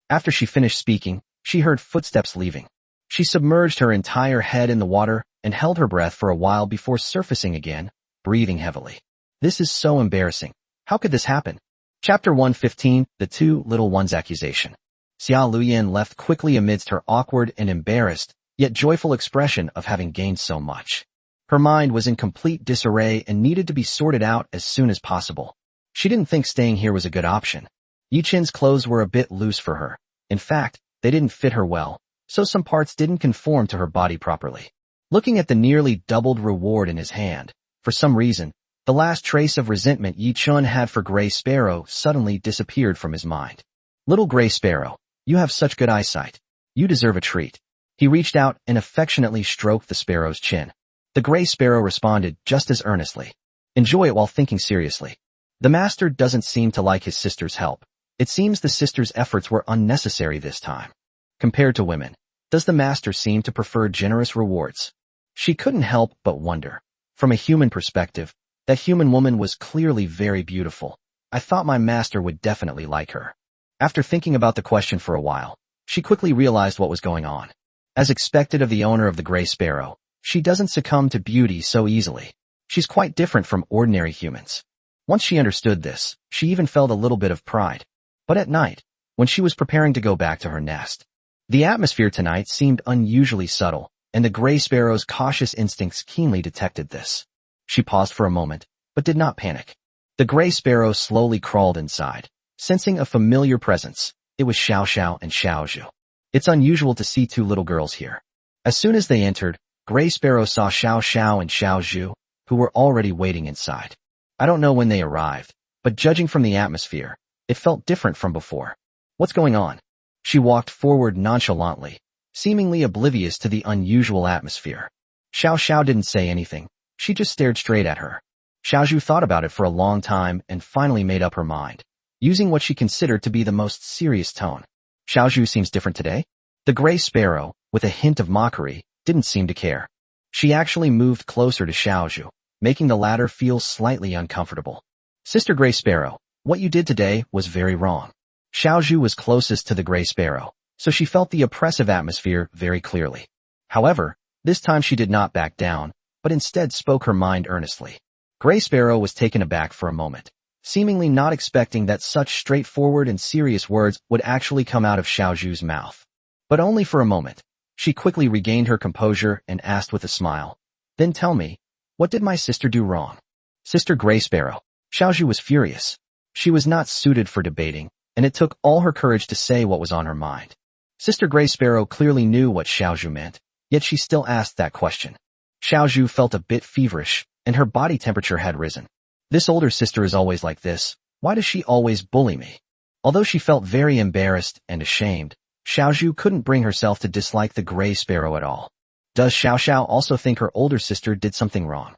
After she finished speaking, she heard footsteps leaving. She submerged her entire head in the water and held her breath for a while before surfacing again, breathing heavily. This is so embarrassing. How could this happen? Chapter 115, The Two Little Ones Accusation. Xia Luyan left quickly amidst her awkward and embarrassed, yet joyful expression of having gained so much. Her mind was in complete disarray and needed to be sorted out as soon as possible. She didn't think staying here was a good option. Yichin's clothes were a bit loose for her. In fact, they didn't fit her well, so some parts didn't conform to her body properly. Looking at the nearly doubled reward in his hand, for some reason, the last trace of resentment Yichin had for Gray Sparrow suddenly disappeared from his mind. Little Gray Sparrow, you have such good eyesight. You deserve a treat. He reached out and affectionately stroked the sparrow's chin. The Gray Sparrow responded just as earnestly. Enjoy it while thinking seriously. The master doesn't seem to like his sister's help. It seems the sister's efforts were unnecessary this time. Compared to women, does the master seem to prefer generous rewards? She couldn't help but wonder. From a human perspective, that human woman was clearly very beautiful. I thought my master would definitely like her. After thinking about the question for a while, she quickly realized what was going on. As expected of the owner of the Gray Sparrow, she doesn't succumb to beauty so easily. She's quite different from ordinary humans. Once she understood this, she even felt a little bit of pride. But at night, when she was preparing to go back to her nest, the atmosphere tonight seemed unusually subtle, and the Gray Sparrow's cautious instincts keenly detected this. She paused for a moment, but did not panic. The Gray Sparrow slowly crawled inside, sensing a familiar presence. It was Xiao Sha and Xiao Zhu. It's unusual to see two little girls here. As soon as they entered, Gray Sparrow saw Xiao Sha and Xiao Zhu, who were already waiting inside. I don't know when they arrived, but judging from the atmosphere, it felt different from before. What's going on? She walked forward nonchalantly, seemingly oblivious to the unusual atmosphere. Xiao Xiao didn't say anything. She just stared straight at her. Xiao Zhu thought about it for a long time and finally made up her mind, using what she considered to be the most serious tone. Xiao Zhu seems different today? The Gray Sparrow, with a hint of mockery, didn't seem to care. She actually moved closer to Xiao Zhu, making the latter feel slightly uncomfortable. Sister Gray Sparrow, what you did today was very wrong. Xiao Zhu was closest to the Gray Sparrow, so she felt the oppressive atmosphere very clearly. However, this time she did not back down, but instead spoke her mind earnestly. Gray Sparrow was taken aback for a moment, seemingly not expecting that such straightforward and serious words would actually come out of Xiao Zhu's mouth. But only for a moment. She quickly regained her composure and asked with a smile, "Then tell me, what did my sister do wrong?" Sister Gray Sparrow. Xiao Zhu was furious. She was not suited for debating, and it took all her courage to say what was on her mind. Sister Gray Sparrow clearly knew what Xiao Zhu meant, yet she still asked that question. Xiao Zhu felt a bit feverish, and her body temperature had risen. This older sister is always like this. Why does she always bully me? Although she felt very embarrassed and ashamed, Xiao Zhu couldn't bring herself to dislike the Gray Sparrow at all. Does Xiao Xiao also think her older sister did something wrong?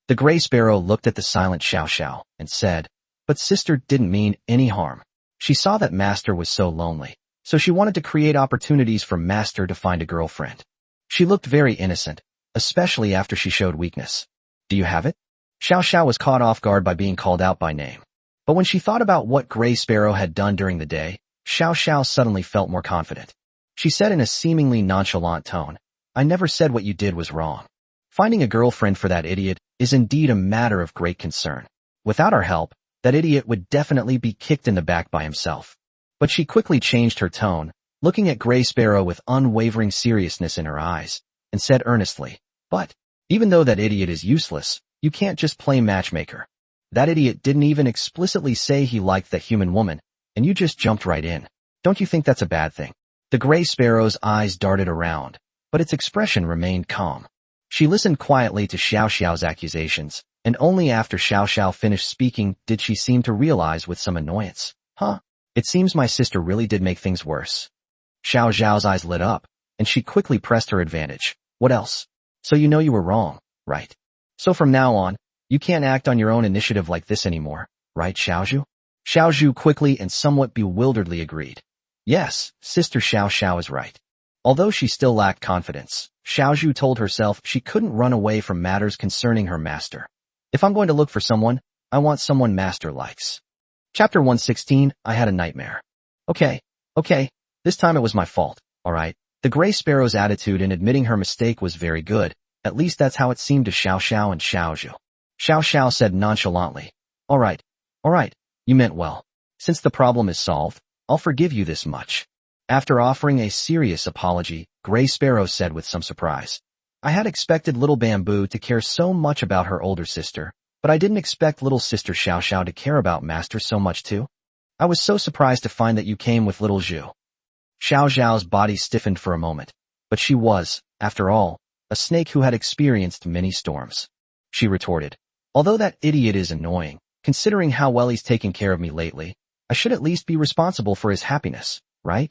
The Gray Sparrow looked at the silent Xiao Xiao and said, "But sister didn't mean any harm." She saw that Master was so lonely, so she wanted to create opportunities for Master to find a girlfriend. She looked very innocent, especially after she showed weakness. Do you have it? Xiao Xiao was caught off guard by being called out by name. But when she thought about what Gray Sparrow had done during the day, Xiao Xiao suddenly felt more confident. She said in a seemingly nonchalant tone, "I never said what you did was wrong. Finding a girlfriend for that idiot is indeed a matter of great concern. Without our help, that idiot would definitely be kicked in the back by himself." But she quickly changed her tone, looking at Gray Sparrow with unwavering seriousness in her eyes, and said earnestly, "But, even though that idiot is useless, you can't just play matchmaker. That idiot didn't even explicitly say he liked that human woman, and you just jumped right in. Don't you think that's a bad thing?" The Gray Sparrow's eyes darted around, but its expression remained calm. She listened quietly to Xiao Xiao's accusations, and only after Xiao Xiao finished speaking did she seem to realize with some annoyance, "Huh? It seems my sister really did make things worse." Xiao Xiao's eyes lit up, and she quickly pressed her advantage. "What else? So you know you were wrong, right? So from now on, you can't act on your own initiative like this anymore, right, Xiao Zhu?" Xiao Zhu quickly and somewhat bewilderedly agreed. Yes, Sister Xiao Sha is right. Although she still lacked confidence, Xiao Zhu told herself she couldn't run away from matters concerning her master. If I'm going to look for someone, I want someone master likes. Chapter 116, I had a nightmare. Okay, this time it was my fault, alright. The Gray Sparrow's attitude in admitting her mistake was very good, at least that's how it seemed to Xiao Xiao and Xiao Zhu. Xiao Xiao said nonchalantly, Alright, you meant well. Since the problem is solved, I'll forgive you this much. After offering a serious apology, Gray Sparrow said with some surprise, I had expected little Bamboo to care so much about her older sister, but I didn't expect little sister Xiao Xiao to care about master so much too. I was so surprised to find that you came with little Zhu. Xiao Zhao's body stiffened for a moment, but she was, after all, a snake who had experienced many storms. She retorted, although that idiot is annoying, considering how well he's taken care of me lately, I should at least be responsible for his happiness, right?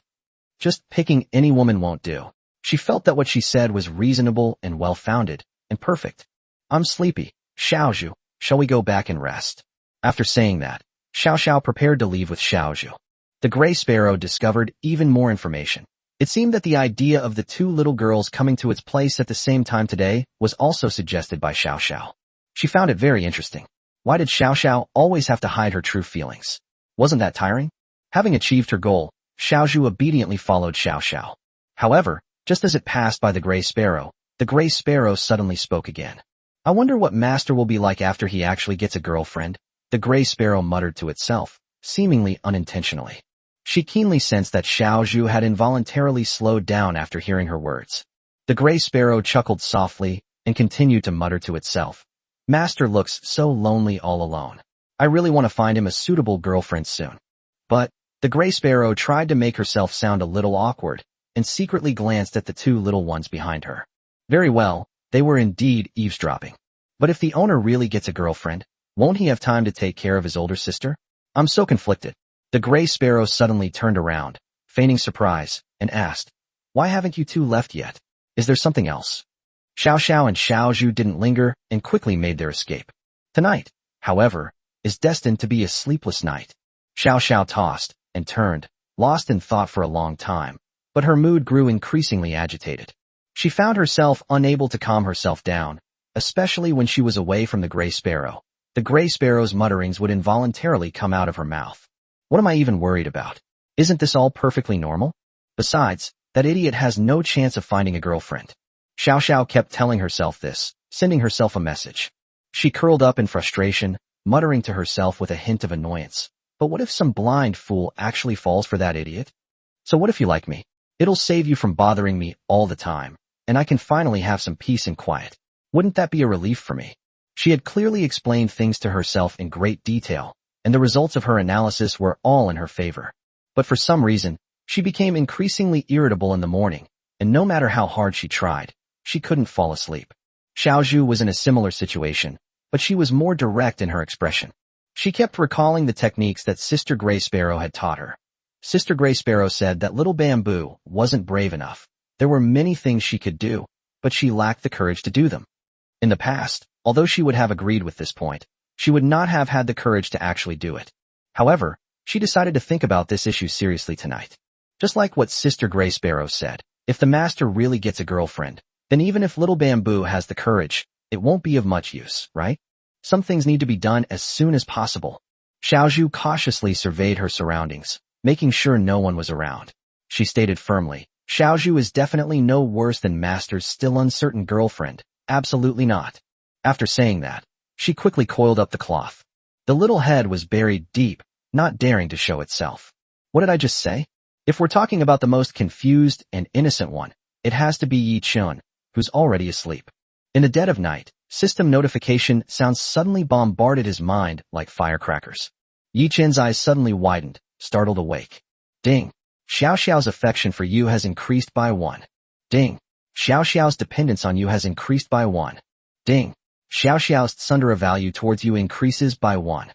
Just picking any woman won't do. She felt that what she said was reasonable and well-founded, and perfect. I'm sleepy, Xiao Zhu, shall we go back and rest? After saying that, Xiao Xiao prepared to leave with Xiao Zhu. The Gray Sparrow discovered even more information. It seemed that the idea of the two little girls coming to its place at the same time today was also suggested by Xiao Xiao. She found it very interesting. Why did Xiao Xiao always have to hide her true feelings? Wasn't that tiring? Having achieved her goal, Xiao Zhu obediently followed Xiao Xiao. However, just as it passed by the Gray Sparrow suddenly spoke again. I wonder what Master will be like after he actually gets a girlfriend, the Gray Sparrow muttered to itself, seemingly unintentionally. She keenly sensed that Xiao Zhu had involuntarily slowed down after hearing her words. The Gray Sparrow chuckled softly and continued to mutter to itself. Master looks so lonely all alone. I really want to find him a suitable girlfriend soon. But, the Gray Sparrow tried to make herself sound a little awkward, and secretly glanced at the two little ones behind her. Very well, they were indeed eavesdropping. But if the owner really gets a girlfriend, won't he have time to take care of his older sister? I'm so conflicted. The Gray Sparrow suddenly turned around, feigning surprise, and asked, Why haven't you two left yet? Is there something else? Xiao Xiao and Xiao Zhu didn't linger and quickly made their escape. Tonight, however, is destined to be a sleepless night. Xiao Xiao tossed and turned, lost in thought for a long time, but her mood grew increasingly agitated. She found herself unable to calm herself down, especially when she was away from the Gray Sparrow. The Gray Sparrow's mutterings would involuntarily come out of her mouth. What am I even worried about? Isn't this all perfectly normal? Besides, that idiot has no chance of finding a girlfriend. Xiao Xiao kept telling herself this, sending herself a message. She curled up in frustration, muttering to herself with a hint of annoyance. But what if some blind fool actually falls for that idiot? So what if you like me? It'll save you from bothering me all the time, and I can finally have some peace and quiet. Wouldn't that be a relief for me? She had clearly explained things to herself in great detail, and the results of her analysis were all in her favor. But for some reason, she became increasingly irritable in the morning, and no matter how hard she tried, she couldn't fall asleep. Xiao Zhu was in a similar situation, but she was more direct in her expression. She kept recalling the techniques that Sister Gray Sparrow had taught her. Sister Gray Sparrow said that little Bamboo wasn't brave enough. There were many things she could do, but she lacked the courage to do them. In the past, although she would have agreed with this point, she would not have had the courage to actually do it. However, she decided to think about this issue seriously tonight. Just like what Sister Gray Sparrow said, if the master really gets a girlfriend, then even if little Bamboo has the courage, it won't be of much use, right? Some things need to be done as soon as possible. Xiao Zhu cautiously surveyed her surroundings, making sure no one was around. She stated firmly, Xiao Zhu is definitely no worse than Master's still uncertain girlfriend. Absolutely not. After saying that, she quickly coiled up the cloth. The little head was buried deep, not daring to show itself. What did I just say? If we're talking about the most confused and innocent one, it has to be Yi Chun, who's already asleep. In the dead of night, system notification sounds suddenly bombarded his mind like firecrackers. Yi Chen's eyes suddenly widened, startled awake. Ding. Xiao Xiao's affection for you has increased by 1. Ding. Xiao Xiao's dependence on you has increased by 1. Ding. Xiao Xiao's tsundere value towards you increases by 1.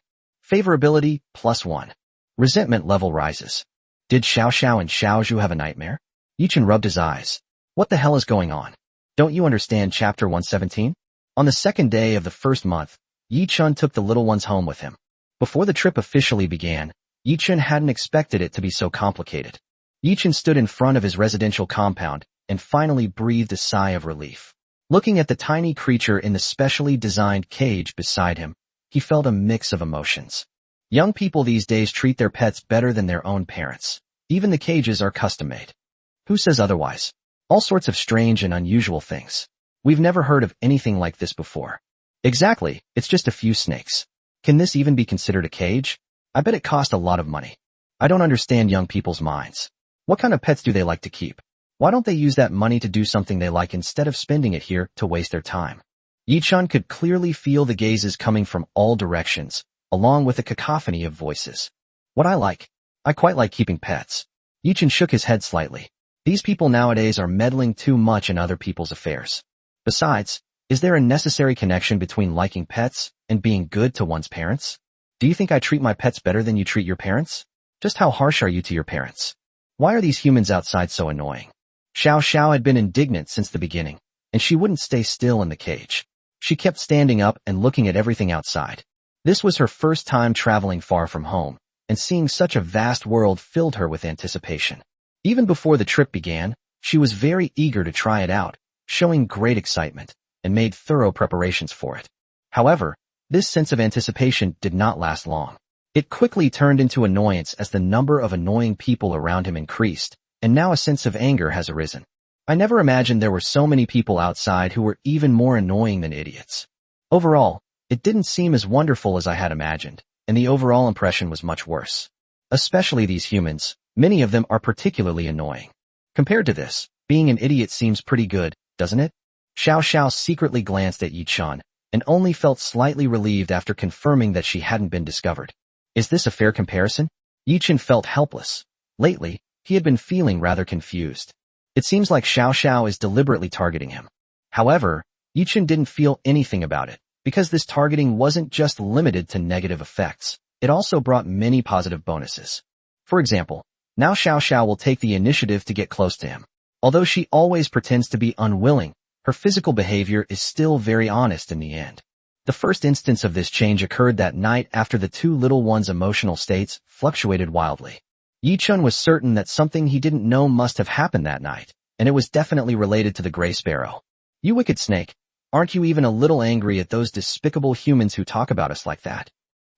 Favorability, +1. Resentment level rises. Did Xiao Xiao and Xiao Zhu have a nightmare? Yi Chen rubbed his eyes. What the hell is going on? Don't you understand chapter 117? On the second day of the first month, Yi Chun took the little ones home with him. Before the trip officially began, Yichun hadn't expected it to be so complicated. Yichun stood in front of his residential compound and finally breathed a sigh of relief. Looking at the tiny creature in the specially designed cage beside him, he felt a mix of emotions. Young people these days treat their pets better than their own parents. Even the cages are custom-made. Who says otherwise? All sorts of strange and unusual things. We've never heard of anything like this before. Exactly, it's just a few snakes. Can this even be considered a cage? I bet it cost a lot of money. I don't understand young people's minds. What kind of pets do they like to keep? Why don't they use that money to do something they like instead of spending it here to waste their time? Yichun could clearly feel the gazes coming from all directions, along with a cacophony of voices. What I quite like keeping pets. Yichun shook his head slightly. These people nowadays are meddling too much in other people's affairs. Besides, is there a necessary connection between liking pets and being good to one's parents? Do you think I treat my pets better than you treat your parents? Just how harsh are you to your parents? Why are these humans outside so annoying? Shiao Sha had been indignant since the beginning, and she wouldn't stay still in the cage. She kept standing up and looking at everything outside. This was her first time traveling far from home, and seeing such a vast world filled her with anticipation. Even before the trip began, she was very eager to try it out, showing great excitement, and made thorough preparations for it. However, this sense of anticipation did not last long. It quickly turned into annoyance as the number of annoying people around him increased, and now a sense of anger has arisen. I never imagined there were so many people outside who were even more annoying than idiots. Overall, it didn't seem as wonderful as I had imagined, and the overall impression was much worse. Especially these humans, many of them are particularly annoying. Compared to this, being an idiot seems pretty good, doesn't it? Shiao Sha secretly glanced at Yichun, and only felt slightly relieved after confirming that she hadn't been discovered. Is this a fair comparison? Yichun felt helpless. Lately, he had been feeling rather confused. It seems like Shiao Sha is deliberately targeting him. However, Yichun didn't feel anything about it, because this targeting wasn't just limited to negative effects. It also brought many positive bonuses. For example, now Shiao Sha will take the initiative to get close to him. Although she always pretends to be unwilling, her physical behavior is still very honest in the end. The first instance of this change occurred that night after the two little ones' emotional states fluctuated wildly. Yichun was certain that something he didn't know must have happened that night, and it was definitely related to the gray sparrow. You wicked snake, aren't you even a little angry at those despicable humans who talk about us like that?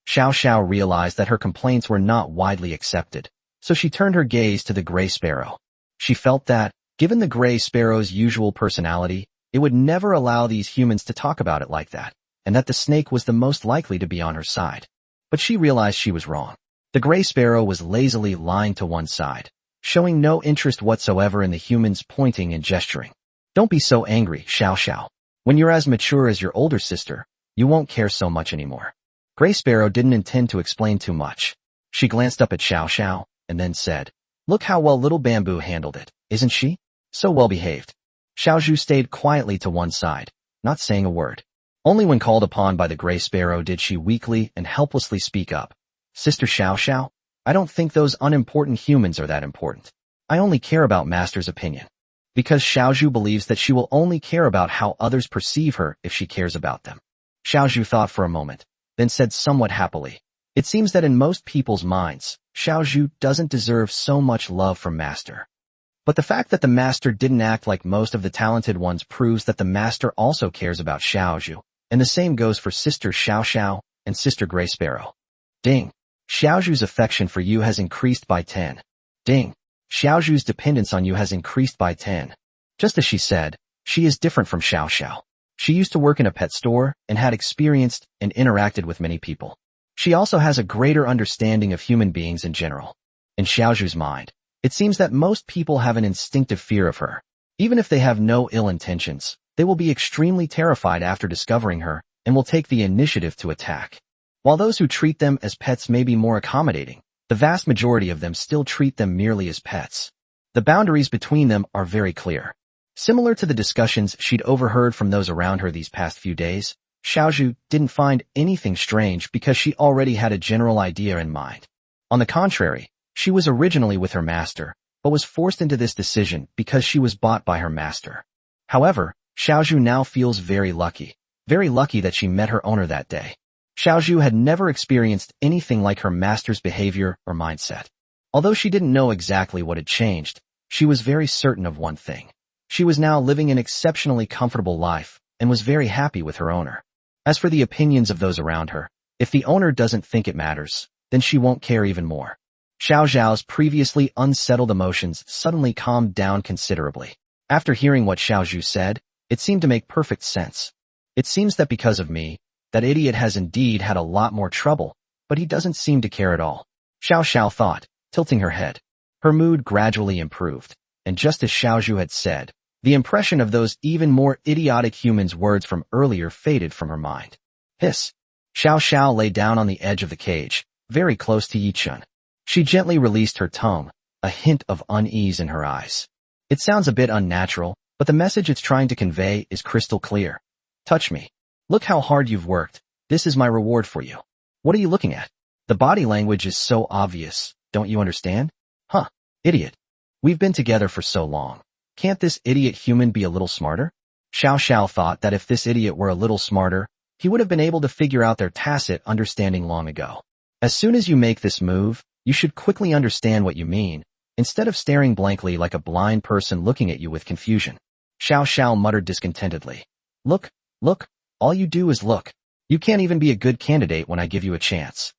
Shiao Sha realized that her complaints were not widely accepted, so she turned her gaze to the gray sparrow. She felt that, given the gray sparrow's usual personality, it would never allow these humans to talk about it like that, and that the snake was the most likely to be on her side. But she realized she was wrong. The gray sparrow was lazily lying to one side, showing no interest whatsoever in the humans pointing and gesturing. Don't be so angry, Shiao Sha. When you're as mature as your older sister, you won't care so much anymore. Gray Sparrow didn't intend to explain too much. She glanced up at Shiao Sha, and then said, "Look how well little Bamboo handled it, isn't she? So well behaved." Xiao Zhu stayed quietly to one side, not saying a word. Only when called upon by the Gray Sparrow did she weakly and helplessly speak up. "Sister Xiao Xiao, I don't think those unimportant humans are that important. I only care about Master's opinion." Because Xiao Zhu believes that she will only care about how others perceive her if she cares about them. Xiao Zhu thought for a moment, then said somewhat happily, "It seems that in most people's minds, Xiao Zhu doesn't deserve so much love from Master. But the fact that the Master didn't act like most of the talented ones proves that the Master also cares about Xiao Zhu, and the same goes for Sister Xiao Xiao and Sister Gray Sparrow. Ding. Xiao Zhu's affection for you has increased by 10. Ding. Xiao Zhu's dependence on you has increased by 10. Just as she said, she is different from Xiao Xiao. She used to work in a pet store and had experienced and interacted with many people. She also has a greater understanding of human beings in general. In Xiao Zhu's mind, it seems that most people have an instinctive fear of her. Even if they have no ill intentions, they will be extremely terrified after discovering her and will take the initiative to attack. While those who treat them as pets may be more accommodating, the vast majority of them still treat them merely as pets. The boundaries between them are very clear. Similar to the discussions she'd overheard from those around her these past few days, Xiao Zhu didn't find anything strange because she already had a general idea in mind. On the contrary, she was originally with her master, but was forced into this decision because she was bought by her master. However, Xiao Zhu now feels very lucky that she met her owner that day. Xiaozhu had never experienced anything like her master's behavior or mindset. Although she didn't know exactly what had changed, she was very certain of one thing. She was now living an exceptionally comfortable life and was very happy with her owner. As for the opinions of those around her, if the owner doesn't think it matters, then she won't care even more. Xiao Zhao's previously unsettled emotions suddenly calmed down considerably. After hearing what Xiaozhu said, it seemed to make perfect sense. It seems that because of me, that idiot has indeed had a lot more trouble, but he doesn't seem to care at all. Xiao Shao thought, tilting her head. Her mood gradually improved, and just as Xiaozhu had said, the impression of those even more idiotic humans' words from earlier faded from her mind. Hiss. Xiao Shao lay down on the edge of the cage, very close to Yichun. She gently released her tongue, a hint of unease in her eyes. It sounds a bit unnatural, but the message it's trying to convey is crystal clear. Touch me. Look how hard you've worked. This is my reward for you. What are you looking at? The body language is so obvious. Don't you understand? Huh, idiot. We've been together for so long. Can't this idiot human be a little smarter? Xiao Shao thought that if this idiot were a little smarter, he would have been able to figure out their tacit understanding long ago. As soon as you make this move, you should quickly understand what you mean, instead of staring blankly like a blind person looking at you with confusion. Xiao Shao muttered discontentedly. Look, all you do is look. You can't even be a good candidate when I give you a chance.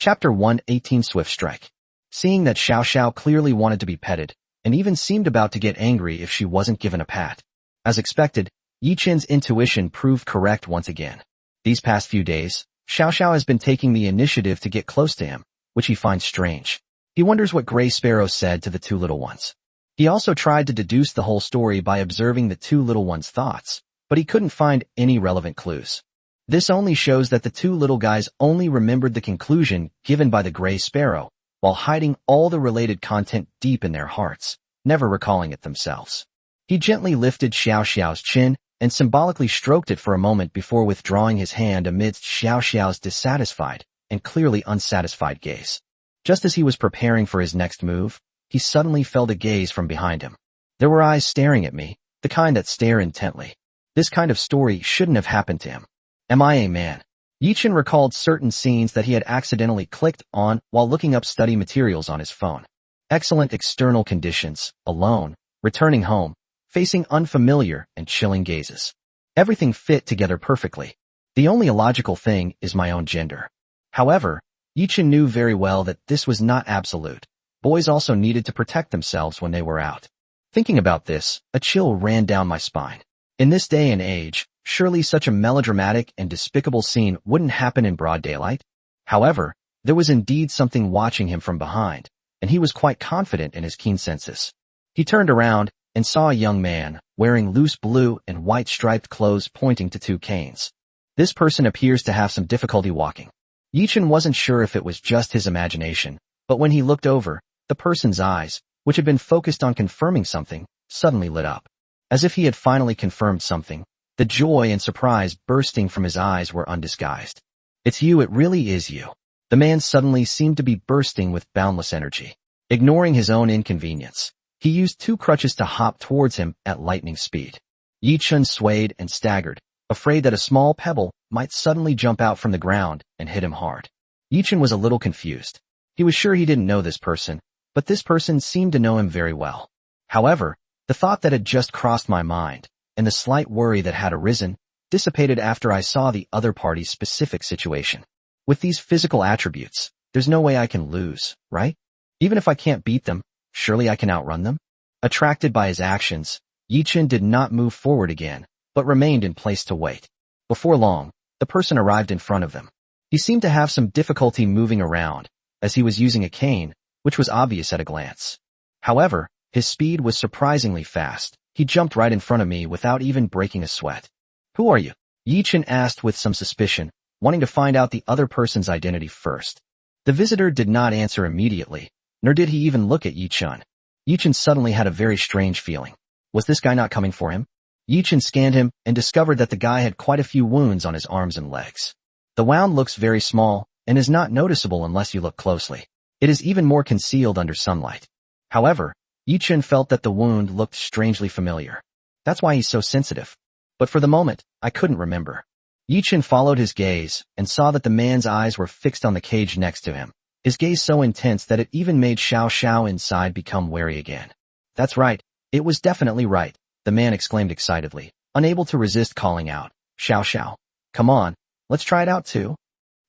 Chapter 118 Swift Strike. Seeing that Xiao Shao clearly wanted to be petted, and even seemed about to get angry if she wasn't given a pat. As expected, Yichen's intuition proved correct once again. These past few days, Xiao Shao has been taking the initiative to get close to him, which he finds strange. He wonders what Gray Sparrow said to the two little ones. He also tried to deduce the whole story by observing the two little ones' thoughts, but he couldn't find any relevant clues. This only shows that the two little guys only remembered the conclusion given by the Gray Sparrow, while hiding all the related content deep in their hearts, never recalling it themselves. He gently lifted Xiao Xiao's chin and symbolically stroked it for a moment before withdrawing his hand amidst Xiao Xiao's dissatisfied and clearly unsatisfied gaze. Just as he was preparing for his next move, he suddenly felt a gaze from behind him. There were eyes staring at me, the kind that stare intently. This kind of story shouldn't have happened to him. Am I a man? Yichen recalled certain scenes that he had accidentally clicked on while looking up study materials on his phone. Excellent external conditions, alone, returning home, facing unfamiliar and chilling gazes. Everything fit together perfectly. The only illogical thing is my own gender. However, Yichen knew very well that this was not absolute. Boys also needed to protect themselves when they were out. Thinking about this, a chill ran down my spine. In this day and age, surely such a melodramatic and despicable scene wouldn't happen in broad daylight. However, there was indeed something watching him from behind, and he was quite confident in his keen senses. He turned around and saw a young man, wearing loose blue and white striped clothes pointing to two canes. This person appears to have some difficulty walking. Yichen wasn't sure if it was just his imagination, but when he looked over, the person's eyes, which had been focused on confirming something, suddenly lit up. As if he had finally confirmed something, the joy and surprise bursting from his eyes were undisguised. It's you, it really is you. The man suddenly seemed to be bursting with boundless energy. Ignoring his own inconvenience, he used two crutches to hop towards him at lightning speed. Yichun swayed and staggered, afraid that a small pebble might suddenly jump out from the ground and hit him hard. Yichun was a little confused. He was sure he didn't know this person, but this person seemed to know him very well. However, the thought that had just crossed my mind, and the slight worry that had arisen, dissipated after I saw the other party's specific situation. With these physical attributes, there's no way I can lose, right? Even if I can't beat them, surely I can outrun them? Attracted by his actions, Yichun did not move forward again, but remained in place to wait. Before long, the person arrived in front of them. He seemed to have some difficulty moving around, as he was using a cane, which was obvious at a glance. However, his speed was surprisingly fast. He jumped right in front of me without even breaking a sweat. Who are you? Yichun asked with some suspicion, wanting to find out the other person's identity first. The visitor did not answer immediately, nor did he even look at Yichun. Yichun suddenly had a very strange feeling. Was this guy not coming for him? Yichun scanned him and discovered that the guy had quite a few wounds on his arms and legs. The wound looks very small and is not noticeable unless you look closely. It is even more concealed under sunlight. However, Yichun felt that the wound looked strangely familiar. That's why he's so sensitive. But for the moment, I couldn't remember. Yi-Chen followed his gaze and saw that the man's eyes were fixed on the cage next to him, his gaze so intense that it even made Shiao Sha inside become wary again. That's right, it was definitely right, the man exclaimed excitedly, unable to resist calling out, Shiao Sha, come on, let's try it out too.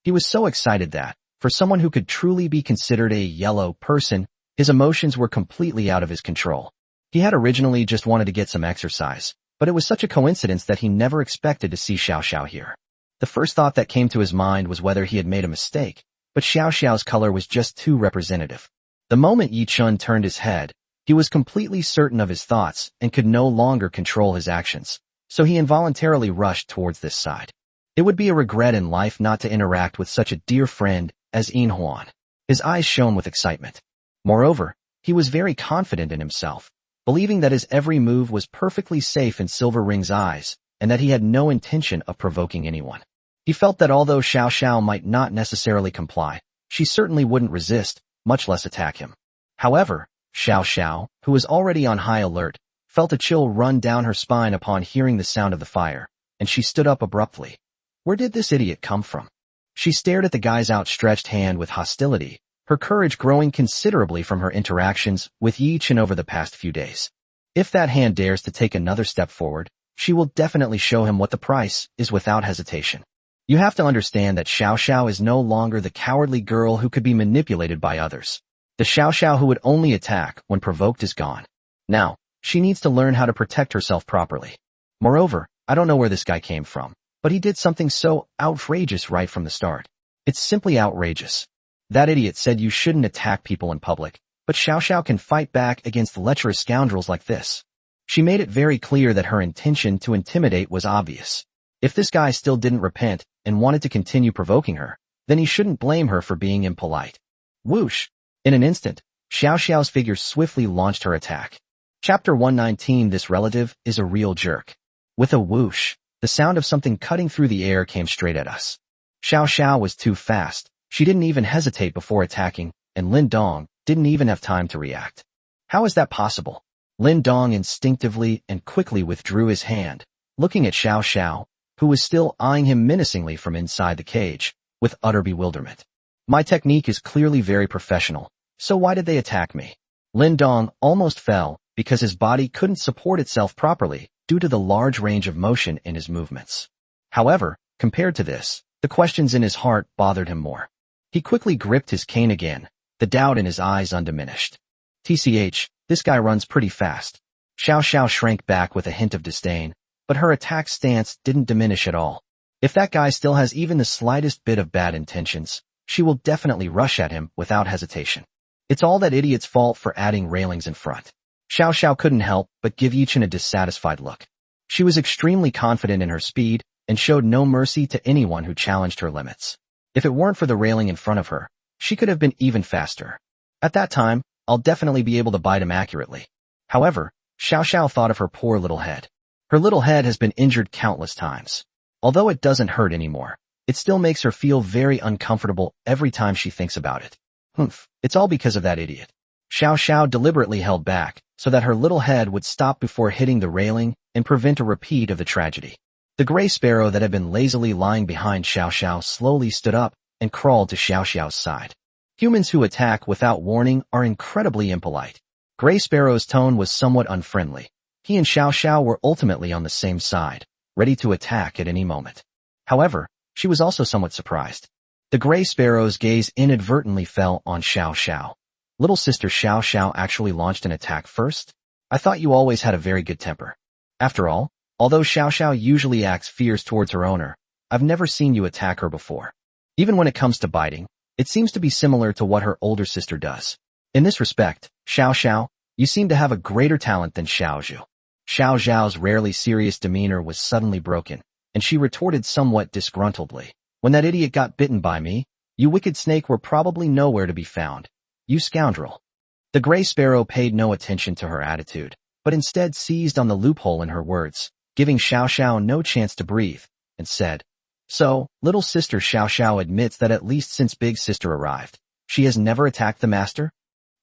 He was so excited that, for someone who could truly be considered a yellow person, his emotions were completely out of his control. He had originally just wanted to get some exercise, but it was such a coincidence that he never expected to see Shiao Sha here. The first thought that came to his mind was whether he had made a mistake, but Shiao Shao's color was just too representative. The moment Yi-Chen turned his head, he was completely certain of his thoughts and could no longer control his actions, so he involuntarily rushed towards this side. It would be a regret in life not to interact with such a dear friend as Yin Huan. His eyes shone with excitement. Moreover, he was very confident in himself, believing that his every move was perfectly safe in Silver Ring's eyes, and that he had no intention of provoking anyone. He felt that although Shiao Sha might not necessarily comply, she certainly wouldn't resist, much less attack him. However, Shiao Sha, who was already on high alert, felt a chill run down her spine upon hearing the sound of the fire, and she stood up abruptly. Where did this idiot come from? She stared at the guy's outstretched hand with hostility, her courage growing considerably from her interactions with Yi-Chen over the past few days. If that hand dares to take another step forward, she will definitely show him what the price is without hesitation. You have to understand that Shiao Sha is no longer the cowardly girl who could be manipulated by others. The Shiao Sha who would only attack when provoked is gone. Now, she needs to learn how to protect herself properly. Moreover, I don't know where this guy came from, but he did something so outrageous right from the start. It's simply outrageous. That idiot said you shouldn't attack people in public, but Shiao Sha can fight back against lecherous scoundrels like this. She made it very clear that her intention to intimidate was obvious. If this guy still didn't repent and wanted to continue provoking her, then he shouldn't blame her for being impolite. Whoosh! In an instant, Xiao Xiao's figure swiftly launched her attack. Chapter 119. This relative is a real jerk. With a whoosh, the sound of something cutting through the air came straight at us. Xiao Xia was too fast. She didn't even hesitate before attacking, and Lin Dong didn't even have time to react. How is that possible? Lin Dong instinctively and quickly withdrew his hand, looking at Xiao Xia, who was still eyeing him menacingly from inside the cage, with utter bewilderment. My technique is clearly very professional, so why did they attack me? Lin Dong almost fell because his body couldn't support itself properly due to the large range of motion in his movements. However, compared to this, the questions in his heart bothered him more. He quickly gripped his cane again, the doubt in his eyes undiminished. TCH, this guy runs pretty fast. Xiao Xiao shrank back with a hint of disdain, but her attack stance didn't diminish at all. If that guy still has even the slightest bit of bad intentions, she will definitely rush at him without hesitation. It's all that idiot's fault for adding railings in front. Xiao Xiao couldn't help but give Yi-Chen a dissatisfied look. She was extremely confident in her speed and showed no mercy to anyone who challenged her limits. If it weren't for the railing in front of her, she could have been even faster. At that time, I'll definitely be able to bite him accurately. However, Xiao Xiao thought of her poor little head. Her little head has been injured countless times. Although it doesn't hurt anymore, it still makes her feel very uncomfortable every time she thinks about it. Humph, it's all because of that idiot. Xiao Xiao deliberately held back so that her little head would stop before hitting the railing and prevent a repeat of the tragedy. The gray sparrow that had been lazily lying behind Xiao Xiao slowly stood up and crawled to Xiao Xiao's side. Humans who attack without warning are incredibly impolite. Gray Sparrow's tone was somewhat unfriendly. He and Xiao Xiao were ultimately on the same side, ready to attack at any moment. However, she was also somewhat surprised. The Gray Sparrow's gaze inadvertently fell on Xiao Xiao. Little sister Xiao Xiao actually launched an attack first? I thought you always had a very good temper. After all, although Xiao Xiao usually acts fierce towards her owner, I've never seen you attack her before. Even when it comes to biting, it seems to be similar to what her older sister does. In this respect, Xiao Xiao, you seem to have a greater talent than Xiao Zhu. Xiao Zhao's rarely serious demeanor was suddenly broken, and she retorted somewhat disgruntledly. When that idiot got bitten by me, you wicked snake were probably nowhere to be found. You scoundrel. The Gray Sparrow paid no attention to her attitude, but instead seized on the loophole in her words, giving Xiao Xiao no chance to breathe, and said, So, little sister Xiao Xiao admits that at least since big sister arrived, she has never attacked the master?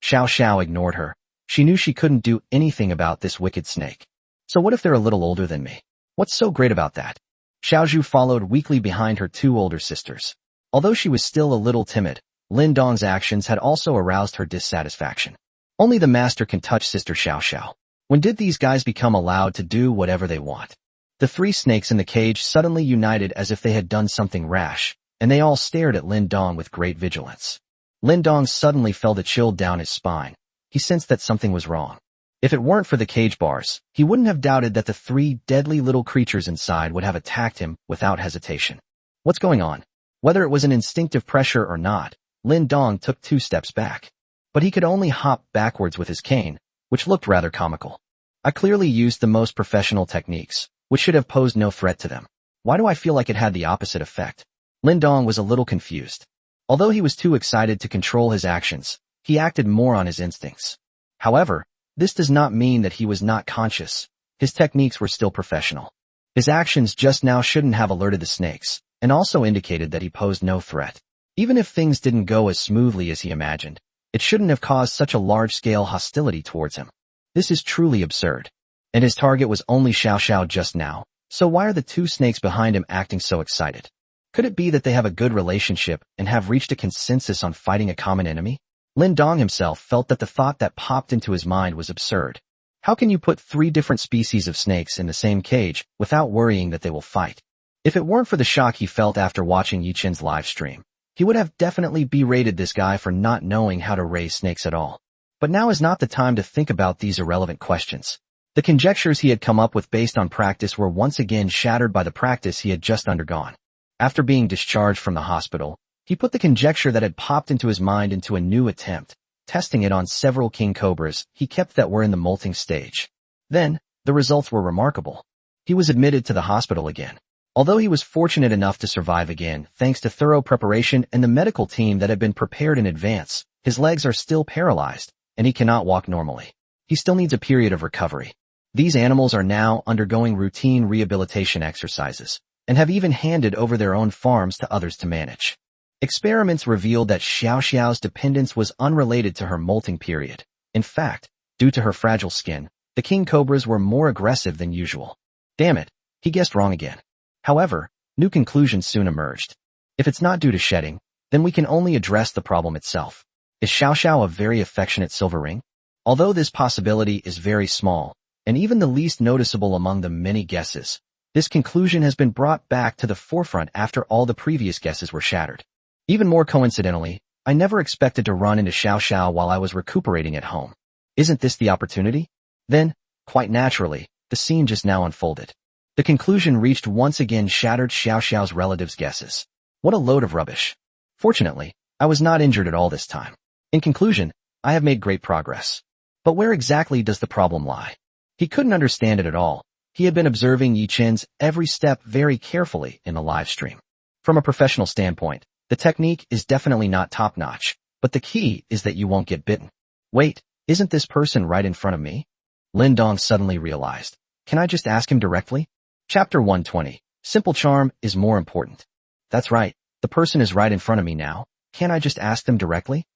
Xiao Xiao ignored her. She knew she couldn't do anything about this wicked snake. So what if they're a little older than me? What's so great about that? Xiao Zhu followed weakly behind her two older sisters. Although she was still a little timid, Lin Dong's actions had also aroused her dissatisfaction. Only the master can touch Sister Xiao Sha. When did these guys become allowed to do whatever they want? The three snakes in the cage suddenly united as if they had done something rash, and they all stared at Lin Dong with great vigilance. Lin Dong suddenly felt a chill down his spine. He sensed that something was wrong. If it weren't for the cage bars, he wouldn't have doubted that the three deadly little creatures inside would have attacked him without hesitation. What's going on? Whether it was an instinctive pressure or not, Lin Dong took 2 steps back. But he could only hop backwards with his cane, which looked rather comical. I clearly used the most professional techniques, which should have posed no threat to them. Why do I feel like it had the opposite effect? Lin Dong was a little confused. Although he was too excited to control his actions, he acted more on his instincts. However, this does not mean that he was not conscious. His techniques were still professional. His actions just now shouldn't have alerted the snakes, and also indicated that he posed no threat. Even if things didn't go as smoothly as he imagined, it shouldn't have caused such a large-scale hostility towards him. This is truly absurd. And his target was only Xiao Sha just now, so why are the 2 snakes behind him acting so excited? Could it be that they have a good relationship and have reached a consensus on fighting a common enemy? Lin Dong himself felt that the thought that popped into his mind was absurd. How can you put 3 different species of snakes in the same cage without worrying that they will fight? If it weren't for the shock he felt after watching Yichen's live stream, he would have definitely berated this guy for not knowing how to raise snakes at all. But now is not the time to think about these irrelevant questions. The conjectures he had come up with based on practice were once again shattered by the practice he had just undergone. After being discharged from the hospital, he put the conjecture that had popped into his mind into a new attempt, testing it on several king cobras he kept that were in the molting stage. Then, the results were remarkable. He was admitted to the hospital again. Although he was fortunate enough to survive again thanks to thorough preparation and the medical team that had been prepared in advance, his legs are still paralyzed, and he cannot walk normally. He still needs a period of recovery. These animals are now undergoing routine rehabilitation exercises, and have even handed over their own farms to others to manage. Experiments revealed that Xiao Xiao's dependence was unrelated to her molting period. In fact, due to her fragile skin, the king cobras were more aggressive than usual. Damn it, he guessed wrong again. However, new conclusions soon emerged. If it's not due to shedding, then we can only address the problem itself. Is Xiao Xiao a very affectionate silver ring? Although this possibility is very small, and even the least noticeable among the many guesses, this conclusion has been brought back to the forefront after all the previous guesses were shattered. Even more coincidentally, I never expected to run into Xiao Xiao while I was recuperating at home. Isn't this the opportunity? Then, quite naturally, the scene just now unfolded. The conclusion reached once again shattered Xiao Xiao's relatives' guesses. What a load of rubbish. Fortunately, I was not injured at all this time. In conclusion, I have made great progress. But where exactly does the problem lie? He couldn't understand it at all. He had been observing Yichen's every step very carefully in the live stream. From a professional standpoint, the technique is definitely not top-notch, but the key is that you won't get bitten. Wait, isn't this person right in front of me? Lin Dong suddenly realized. Can I just ask him directly? Chapter 120. Simple charm is more important. That's right, the person is right in front of me now. Can't I just ask them directly?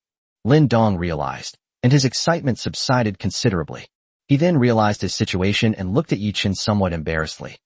Lin Dong realized, and his excitement subsided considerably. He then realized his situation and looked at Yichen somewhat embarrassedly.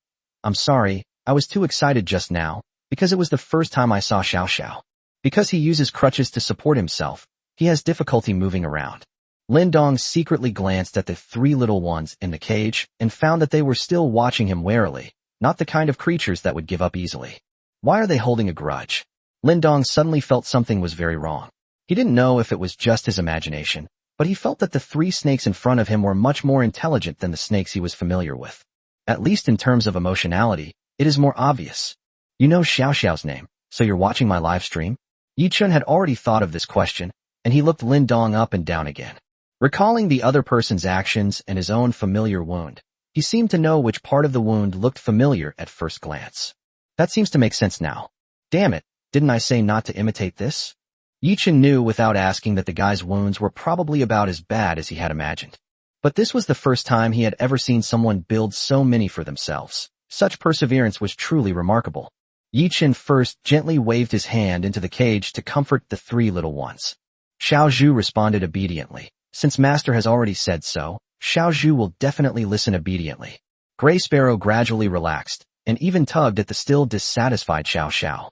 I'm sorry, I was too excited just now, because it was the first time I saw Xiao Xiao. Because he uses crutches to support himself, he has difficulty moving around. Lin Dong secretly glanced at the 3 little ones in the cage and found that they were still watching him warily, not the kind of creatures that would give up easily. Why are they holding a grudge? Lin Dong suddenly felt something was very wrong. He didn't know if it was just his imagination, but he felt that the 3 snakes in front of him were much more intelligent than the snakes he was familiar with. At least in terms of emotionality, it is more obvious. You know Xiao Xiao's name, so you're watching my live stream? Yichen had already thought of this question, and he looked Lin Dong up and down again. Recalling the other person's actions and his own familiar wound, he seemed to know which part of the wound looked familiar at first glance. That seems to make sense now. Damn it, didn't I say not to imitate this? Yichen knew without asking that the guy's wounds were probably about as bad as he had imagined. But this was the first time he had ever seen someone build so many for themselves. Such perseverance was truly remarkable. Yichen first gently waved his hand into the cage to comfort the 3 little ones. Xiao Zhu responded obediently. Since Master has already said so, Xiao Zhu will definitely listen obediently. Gray Sparrow gradually relaxed, and even tugged at the still dissatisfied Shiao Sha.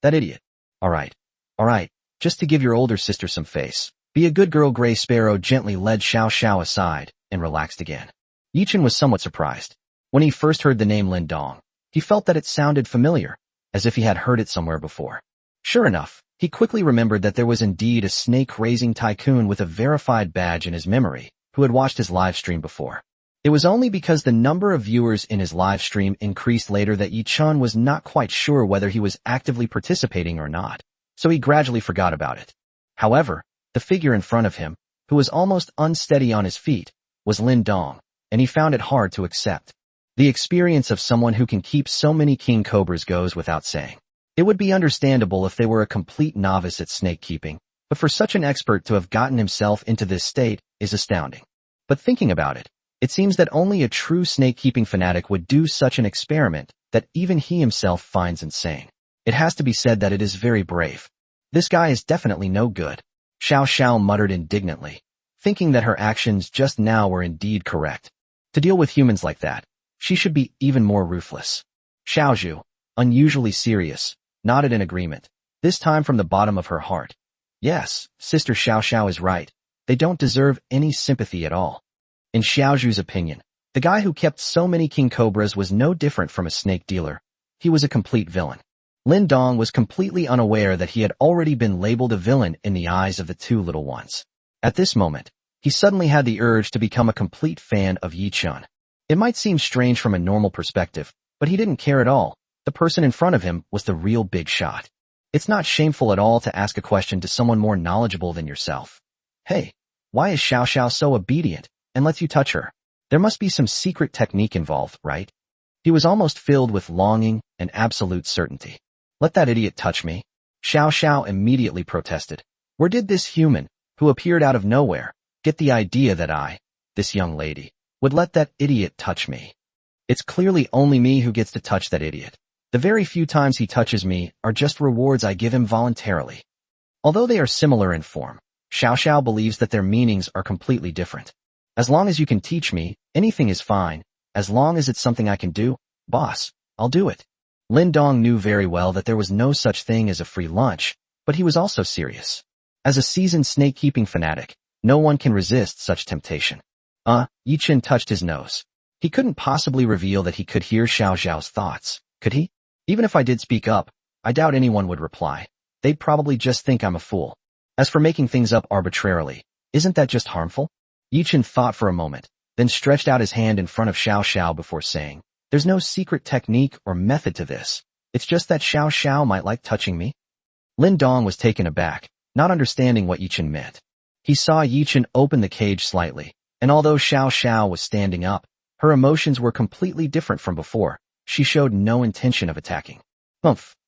That idiot. All right, just to give your older sister some face. Be a good girl. Gray Sparrow gently led Shiao Sha aside and relaxed again. Yichen was somewhat surprised. When he first heard the name Lin Dong, he felt that it sounded familiar, as if he had heard it somewhere before. Sure enough, he quickly remembered that there was indeed a snake-raising tycoon with a verified badge in his memory, who had watched his live stream before. It was only because the number of viewers in his live stream increased later that Yichen was not quite sure whether he was actively participating or not, so he gradually forgot about it. However, the figure in front of him, who was almost unsteady on his feet, was Lin Dong, and he found it hard to accept. The experience of someone who can keep so many king cobras goes without saying. It would be understandable if they were a complete novice at snake keeping, but for such an expert to have gotten himself into this state is astounding. But thinking about it, it seems that only a true snake-keeping fanatic would do such an experiment that even he himself finds insane. It has to be said that it is very brave. This guy is definitely no good. Shiao Sha muttered indignantly, thinking that her actions just now were indeed correct. To deal with humans like that, she should be even more ruthless. Xiaozhu, unusually serious, nodded in agreement, this time from the bottom of her heart. Yes, Sister Shiao Sha is right. They don't deserve any sympathy at all. In Xiaozhu's opinion, the guy who kept so many king cobras was no different from a snake dealer. He was a complete villain. Lin Dong was completely unaware that he had already been labeled a villain in the eyes of the two little ones. At this moment, he suddenly had the urge to become a complete fan of Yichen. It might seem strange from a normal perspective, but he didn't care at all. The person in front of him was the real big shot. It's not shameful at all to ask a question to someone more knowledgeable than yourself. Hey, why is Shiao Sha so obedient and lets you touch her? There must be some secret technique involved, right? He was almost filled with longing and absolute certainty. Let that idiot touch me. Shiao Sha immediately protested. Where did this human, who appeared out of nowhere, get the idea that this young lady, would let that idiot touch me? It's clearly only me who gets to touch that idiot. The very few times he touches me are just rewards I give him voluntarily. Although they are similar in form, Shiao Sha believes that their meanings are completely different. As long as you can teach me, anything is fine. As long as it's something I can do, boss, I'll do it. Lin Dong knew very well that there was no such thing as a free lunch, but he was also serious. As a seasoned snake-keeping fanatic, no one can resist such temptation. Yichen touched his nose. He couldn't possibly reveal that he could hear Xiao Zhao's thoughts, could he? Even if I did speak up, I doubt anyone would reply. They'd probably just think I'm a fool. As for making things up arbitrarily, isn't that just harmful? Yichen thought for a moment, then stretched out his hand in front of Shiao Sha before saying, there's no secret technique or method to this. It's just that Shiao Sha might like touching me. Lin Dong was taken aback, not understanding what Yichen meant. He saw Yichen open the cage slightly, and although Shiao Sha was standing up, her emotions were completely different from before. She showed no intention of attacking.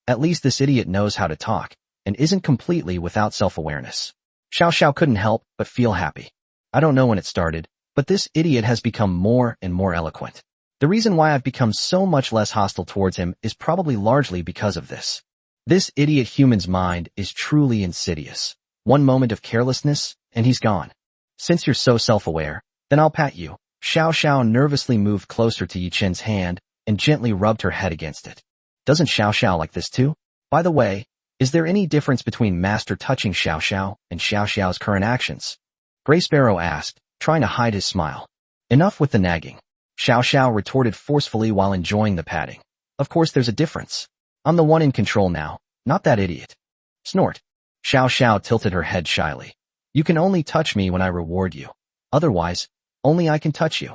At least this idiot knows how to talk, and isn't completely without self-awareness. Shiao Sha couldn't help but feel happy. I don't know when it started, but this idiot has become more and more eloquent. The reason why I've become so much less hostile towards him is probably largely because of this. This idiot human's mind is truly insidious. One moment of carelessness, and he's gone. Since you're so self-aware, then I'll pat you. Shiao Sha nervously moved closer to Yichen's hand and gently rubbed her head against it. Doesn't Shiao Sha like this too? By the way, is there any difference between Master touching Shiao Sha and Shiao Sha's current actions? Gray Sparrow asked, trying to hide his smile. Enough with the nagging. Shiao Sha retorted forcefully while enjoying the patting. Of course there's a difference. I'm the one in control now, not that idiot. Snort. Shiao Sha tilted her head shyly. You can only touch me when I reward you. Otherwise, only I can touch you.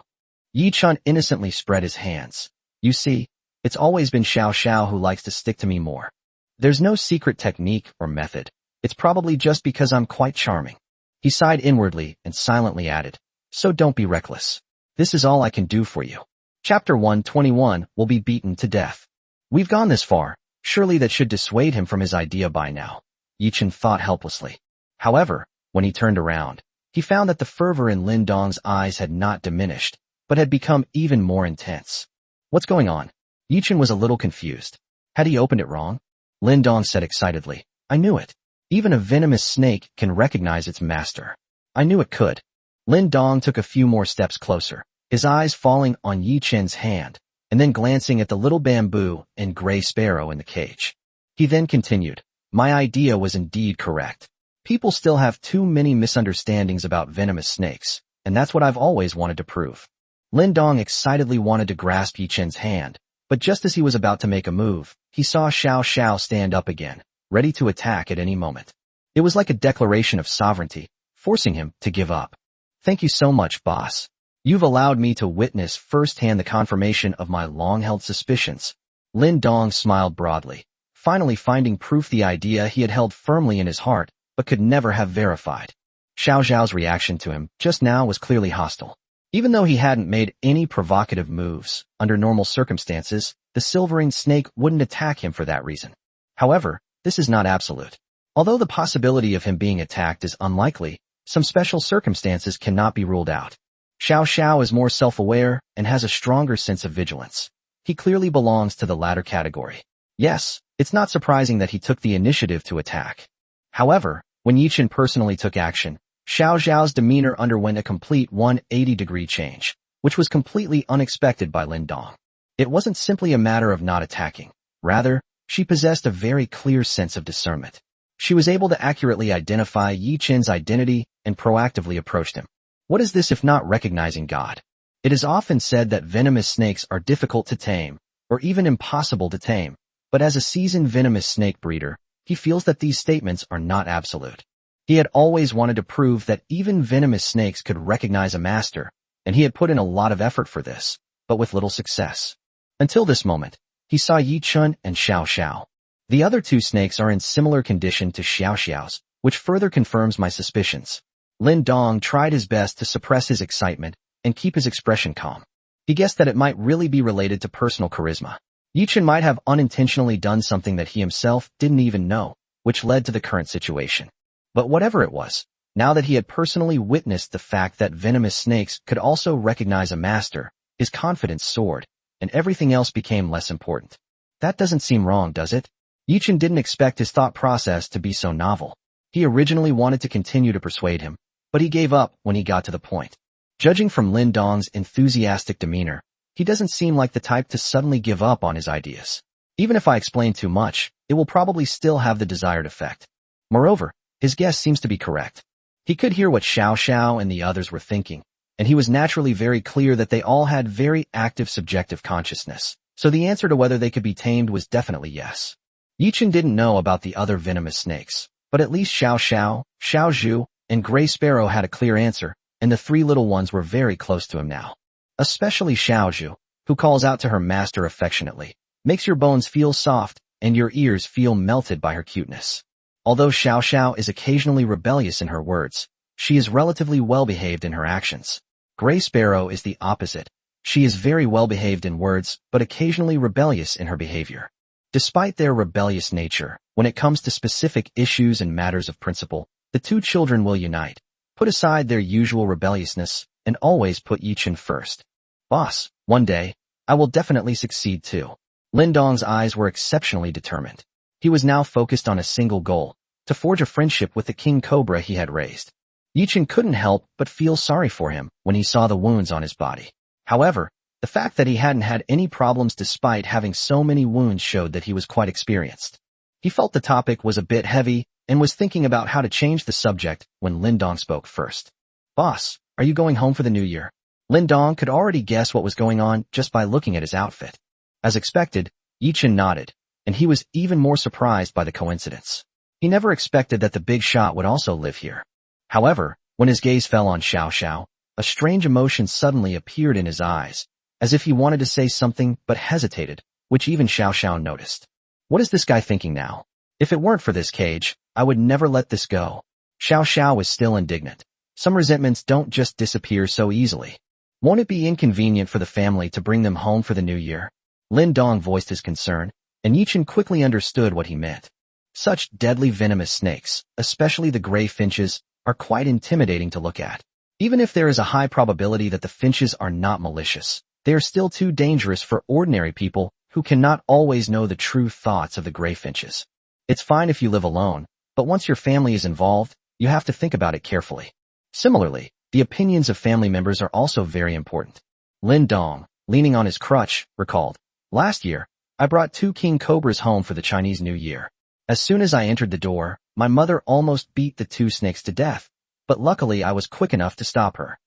Yichen innocently spread his hands. You see, it's always been Shiao Sha who likes to stick to me more. There's no secret technique or method. It's probably just because I'm quite charming. He sighed inwardly and silently added, so don't be reckless. This is all I can do for you. Chapter 121 will be beaten to death. We've gone this far, surely that should dissuade him from his idea by now. Yichen thought helplessly. However, when he turned around, he found that the fervor in Lin Dong's eyes had not diminished, but had become even more intense. What's going on? Yichen was a little confused. Had he opened it wrong? Lin Dong said excitedly, I knew it. Even a venomous snake can recognize its master. I knew it could. Lin Dong took a few more steps closer, his eyes falling on Yichen's hand, and then glancing at the little bamboo and gray sparrow in the cage. He then continued, "My idea was indeed correct. People still have too many misunderstandings about venomous snakes, and that's what I've always wanted to prove." Lin Dong excitedly wanted to grasp Yi Chen's hand, but just as he was about to make a move, he saw Shiao Sha stand up again, ready to attack at any moment. It was like a declaration of sovereignty, forcing him to give up. "Thank you so much, boss. You've allowed me to witness firsthand the confirmation of my long-held suspicions." Lin Dong smiled broadly, finally finding proof the idea he had held firmly in his heart but could never have verified. Xiao Zhao's reaction to him just now was clearly hostile. Even though he hadn't made any provocative moves, under normal circumstances, the silvering snake wouldn't attack him for that reason. However, this is not absolute. Although the possibility of him being attacked is unlikely, some special circumstances cannot be ruled out. Xiao Sha is more self-aware and has a stronger sense of vigilance. He clearly belongs to the latter category. Yes, it's not surprising that he took the initiative to attack. However, when Yi Chen personally took action, Xiao Zhao's demeanor underwent a complete 180-degree change, which was completely unexpected by Lin Dong. It wasn't simply a matter of not attacking. Rather, she possessed a very clear sense of discernment. She was able to accurately identify Yi Chen's identity and proactively approached him. What is this if not recognizing God? It is often said that venomous snakes are difficult to tame, or even impossible to tame, but as a seasoned venomous snake breeder, he feels that these statements are not absolute. He had always wanted to prove that even venomous snakes could recognize a master, and he had put in a lot of effort for this, but with little success. Until this moment, he saw Yi Chen and Xiao Xiao. The other two snakes are in similar condition to Xiao Xiao's, which further confirms my suspicions. Lin Dong tried his best to suppress his excitement and keep his expression calm. He guessed that it might really be related to personal charisma. Yi Chen might have unintentionally done something that he himself didn't even know, which led to the current situation. But whatever it was, now that he had personally witnessed the fact that venomous snakes could also recognize a master, his confidence soared, and everything else became less important. That doesn't seem wrong, does it? Yi Chen didn't expect his thought process to be so novel. He originally wanted to continue to persuade him, but he gave up when he got to the point. Judging from Lin Dong's enthusiastic demeanor, he doesn't seem like the type to suddenly give up on his ideas. Even if I explain too much, it will probably still have the desired effect. Moreover, his guess seems to be correct. He could hear what Xiao Xiao and the others were thinking, and he was naturally very clear that they all had very active subjective consciousness, so the answer to whether they could be tamed was definitely yes. Yi Chen didn't know about the other venomous snakes, but at least Xiao Xiao, Xiao Zhu, and Gray Sparrow had a clear answer, and the three little ones were very close to him now. Especially Xiao Zhu, who calls out to her master affectionately, makes your bones feel soft, and your ears feel melted by her cuteness. Although Xiao Xiao is occasionally rebellious in her words, she is relatively well-behaved in her actions. Gray Sparrow is the opposite. She is very well-behaved in words, but occasionally rebellious in her behavior. Despite their rebellious nature, when it comes to specific issues and matters of principle, the two children will unite, put aside their usual rebelliousness, and always put Yi Chen first. "Boss, one day, I will definitely succeed too." Lin Dong's eyes were exceptionally determined. He was now focused on a single goal, to forge a friendship with the king cobra he had raised. Yi Chen couldn't help but feel sorry for him when he saw the wounds on his body. However, the fact that he hadn't had any problems despite having so many wounds showed that he was quite experienced. He felt the topic was a bit heavy and was thinking about how to change the subject when Lin Dong spoke first. "Boss, are you going home for the new year?" Lin Dong could already guess what was going on just by looking at his outfit. As expected, Yi Chen nodded, and he was even more surprised by the coincidence. He never expected that the big shot would also live here. However, when his gaze fell on Xiao Xiao, a strange emotion suddenly appeared in his eyes, as if he wanted to say something but hesitated, which even Xiao Xiao noticed. What is this guy thinking now? If it weren't for this cage, I would never let this go. Xiao Xiao was still indignant. Some resentments don't just disappear so easily. Won't it be inconvenient for the family to bring them home for the new year? Lin Dong voiced his concern, and Yi Chen quickly understood what he meant. Such deadly venomous snakes, especially the gray finches, are quite intimidating to look at. Even if there is a high probability that the finches are not malicious, they are still too dangerous for ordinary people who cannot always know the true thoughts of the gray finches. It's fine if you live alone, but once your family is involved, you have to think about it carefully. Similarly, the opinions of family members are also very important. Lin Dong, leaning on his crutch, recalled. Last year, I brought 2 king cobras home for the Chinese New Year. As soon as I entered the door, my mother almost beat the 2 snakes to death, but luckily I was quick enough to stop her.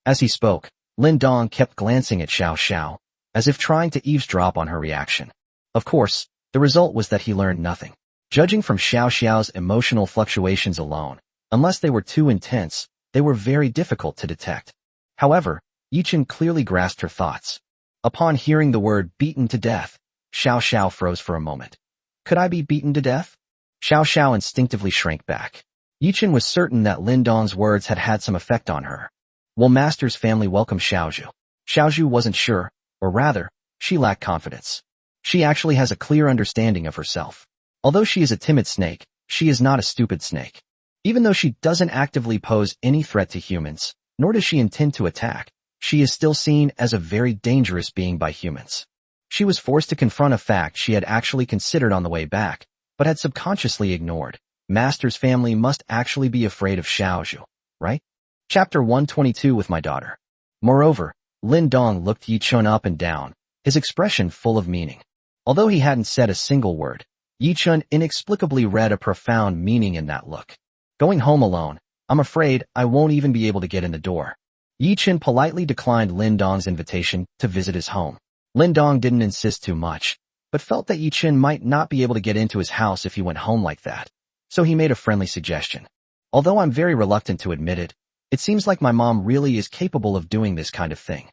As he spoke, Lin Dong kept glancing at Shiao Sha, as if trying to eavesdrop on her reaction. Of course, the result was that he learned nothing. Judging from Shiao Shao's emotional fluctuations alone, unless they were too intense, they were very difficult to detect. However, Yichen clearly grasped her thoughts. Upon hearing the word beaten to death, Shiao Sha froze for a moment. Could I be beaten to death? Shiao Sha instinctively shrank back. Yichen was certain that Lin Dong's words had had some effect on her. Will Master's family welcome Xiaozhu? Xiaozhu wasn't sure, or rather, she lacked confidence. She actually has a clear understanding of herself. Although she is a timid snake, she is not a stupid snake. Even though she doesn't actively pose any threat to humans, nor does she intend to attack, she is still seen as a very dangerous being by humans. She was forced to confront a fact she had actually considered on the way back, but had subconsciously ignored. Master's family must actually be afraid of Xiaozhu, right? Chapter 122 with my daughter. Moreover, Lin Dong looked Yichun up and down, his expression full of meaning. Although he hadn't said a single word, Yichun inexplicably read a profound meaning in that look. Going home alone, I'm afraid I won't even be able to get in the door. Yichun politely declined Lin Dong's invitation to visit his home. Lin Dong didn't insist too much, but felt that Yichun might not be able to get into his house if he went home like that, so he made a friendly suggestion. Although I'm very reluctant to admit it, it seems like my mom really is capable of doing this kind of thing.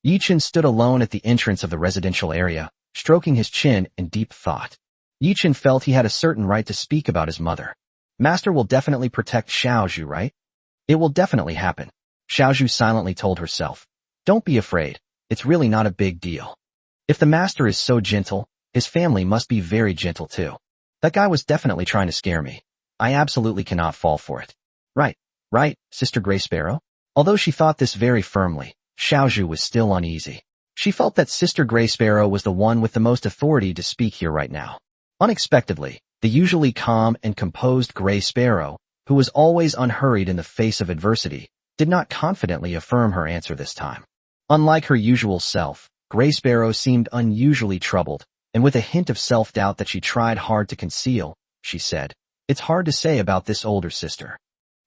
Yichun stood alone at the entrance of the residential area, stroking his chin in deep thought. Yichun felt he had a certain right to speak about his mother. Master will definitely protect Xiaozhu, right? It will definitely happen. Xiaozhu silently told herself. Don't be afraid, it's really not a big deal. If the master is so gentle, his family must be very gentle too. That guy was definitely trying to scare me. I absolutely cannot fall for it. Right, Sister Gray Sparrow? Although she thought this very firmly, Xiaozhu was still uneasy. She felt that Sister Gray Sparrow was the one with the most authority to speak here right now. Unexpectedly, the usually calm and composed Gray Sparrow, who was always unhurried in the face of adversity, did not confidently affirm her answer this time. Unlike her usual self, Gray Sparrow seemed unusually troubled, and with a hint of self-doubt that she tried hard to conceal, she said, It's hard to say about this older sister.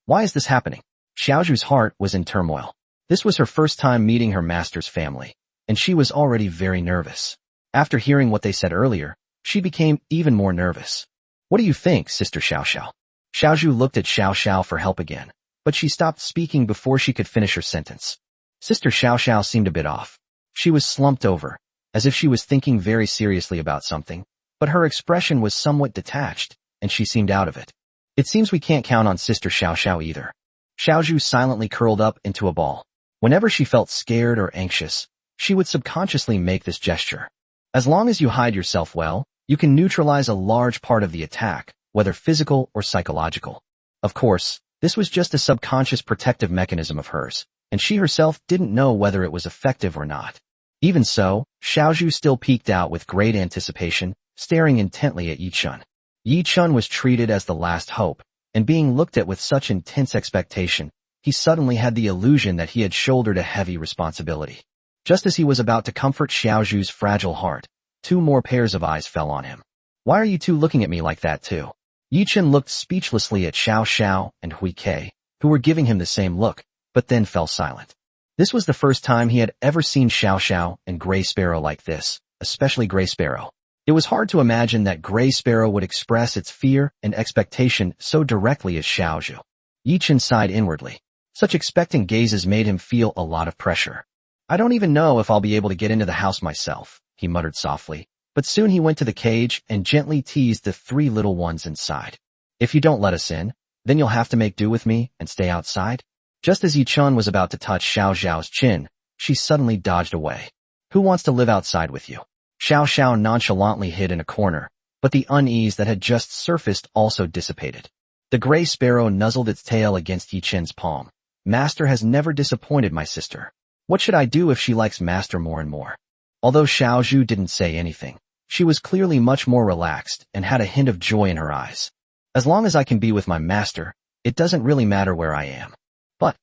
Why is this happening? Xiaozhu's heart was in turmoil. This was her first time meeting her master's family, and she was already very nervous. After hearing what they said earlier, she became even more nervous. What do you think, Sister Shiao Sha? Xiaozhu looked at Shiao Sha for help again, but she stopped speaking before she could finish her sentence. Sister Shiao Sha seemed a bit off. She was slumped over, as if she was thinking very seriously about something, but her expression was somewhat detached, and she seemed out of it. It seems we can't count on Sister Shiao Sha either. Xiaozhu silently curled up into a ball. Whenever she felt scared or anxious, she would subconsciously make this gesture. As long as you hide yourself well, you can neutralize a large part of the attack, whether physical or psychological. Of course, this was just a subconscious protective mechanism of hers, and she herself didn't know whether it was effective or not. Even so, Xiaozhu still peeked out with great anticipation, staring intently at Yichun. Yichun was treated as the last hope, and being looked at with such intense expectation, he suddenly had the illusion that he had shouldered a heavy responsibility. Just as he was about to comfort Xiaozhu's fragile heart, 2 more pairs of eyes fell on him. Why are you 2 looking at me like that too? Yichun looked speechlessly at Shiao Sha and Hui Kei, who were giving him the same look, but then fell silent. This was the first time he had ever seen Shiao Sha and Gray Sparrow like this, especially Gray Sparrow. It was hard to imagine that Gray Sparrow would express its fear and expectation so directly as Xiaozhu. Yichun sighed inwardly. Such expectant gazes made him feel a lot of pressure. I don't even know if I'll be able to get into the house myself, he muttered softly, but soon he went to the cage and gently teased the 3 little ones inside. If you don't let us in, then you'll have to make do with me and stay outside. Just as Yichun was about to touch Xiao Zhao's chin, she suddenly dodged away. Who wants to live outside with you? Xiao Sha nonchalantly hid in a corner, but the unease that had just surfaced also dissipated. The Gray Sparrow nuzzled its tail against Yichun's palm. Master has never disappointed my sister. What should I do if she likes Master more and more? Although Xiaozhu didn't say anything, she was clearly much more relaxed and had a hint of joy in her eyes. As long as I can be with my master, it doesn't really matter where I am. But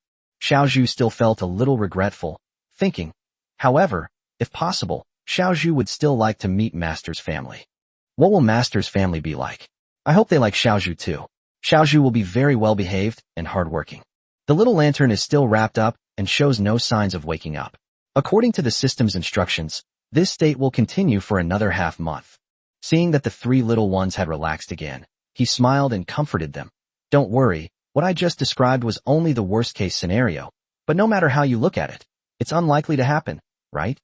Xiaozhu still felt a little regretful, thinking, however, If possible, Xiao Zhu would still like to meet Master's family. What will Master's family be like? I hope they like Xiao Zhu too. Xiao Zhu will be very well behaved and hardworking. The little lantern is still wrapped up and shows no signs of waking up. According to the system's instructions, this state will continue for another half-month. Seeing that the three little ones had relaxed again, he smiled and comforted them. Don't worry, what I just described was only the worst-case scenario, but no matter how you look at it, it's unlikely to happen, right?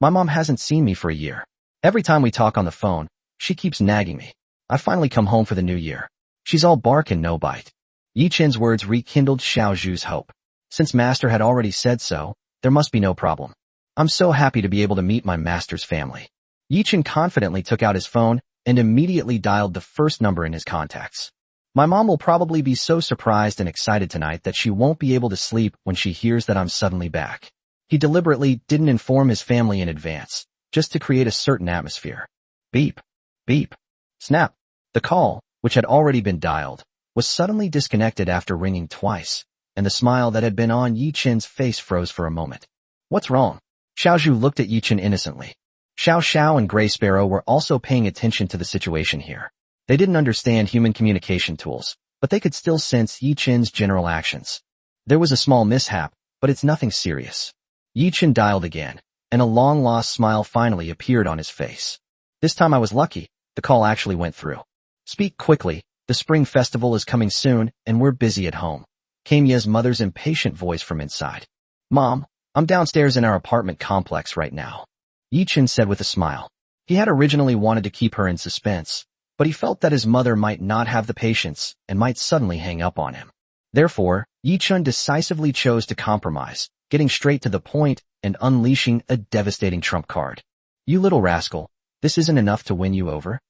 My mom hasn't seen me for a year. Every time we talk on the phone, she keeps nagging me. I finally come home for the new year. She's all bark and no bite. Yi Chen's words rekindled Xiao Zhu's hope. Since Master had already said so, there must be no problem. I'm so happy to be able to meet my Master's family. Yi Chen confidently took out his phone and immediately dialed the first number in his contacts. My mom will probably be so surprised and excited tonight that she won't be able to sleep when she hears that I'm suddenly back. He deliberately didn't inform his family in advance, just to create a certain atmosphere. Beep. Beep. Snap. The call, which had already been dialed, was suddenly disconnected after ringing twice, and the smile that had been on Yi Chen's face froze for a moment. What's wrong? Xiao Zhu looked at Yi Chen innocently. Shiao Sha and Gray Sparrow were also paying attention to the situation here. They didn't understand human communication tools, but they could still sense Yi Chen's general actions. There was a small mishap, but it's nothing serious. Yi Chen dialed again, and a long-lost smile finally appeared on his face. This time I was lucky, the call actually went through. Speak quickly, the spring festival is coming soon, and we're busy at home, came Ye's mother's impatient voice from inside. Mom, I'm downstairs in our apartment complex right now, Yi Chen said with a smile. He had originally wanted to keep her in suspense, but he felt that his mother might not have the patience and might suddenly hang up on him. Therefore, Yi Chen decisively chose to compromise, getting straight to the point and unleashing a devastating trump card. You little rascal, this isn't enough to win you over?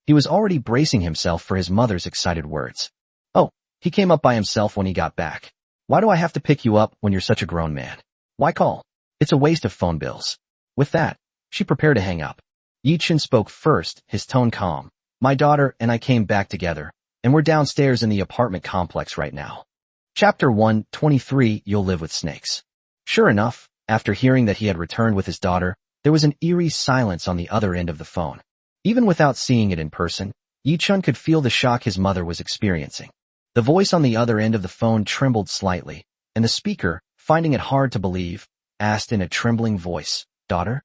He was already bracing himself for his mother's excited words. Oh, he came up by himself when he got back. Why do I have to pick you up when you're such a grown man? Why call? It's a waste of phone bills. With that, she prepared to hang up. Yi Chen spoke first, his tone calm. My daughter and I came back together, and we're downstairs in the apartment complex right now. Chapter 123, You'll Live with Snakes. Sure enough, after hearing that he had returned with his daughter, there was an eerie silence on the other end of the phone. Even without seeing it in person, Yi Chen could feel the shock his mother was experiencing. The voice on the other end of the phone trembled slightly, and the speaker, finding it hard to believe, asked in a trembling voice, Daughter?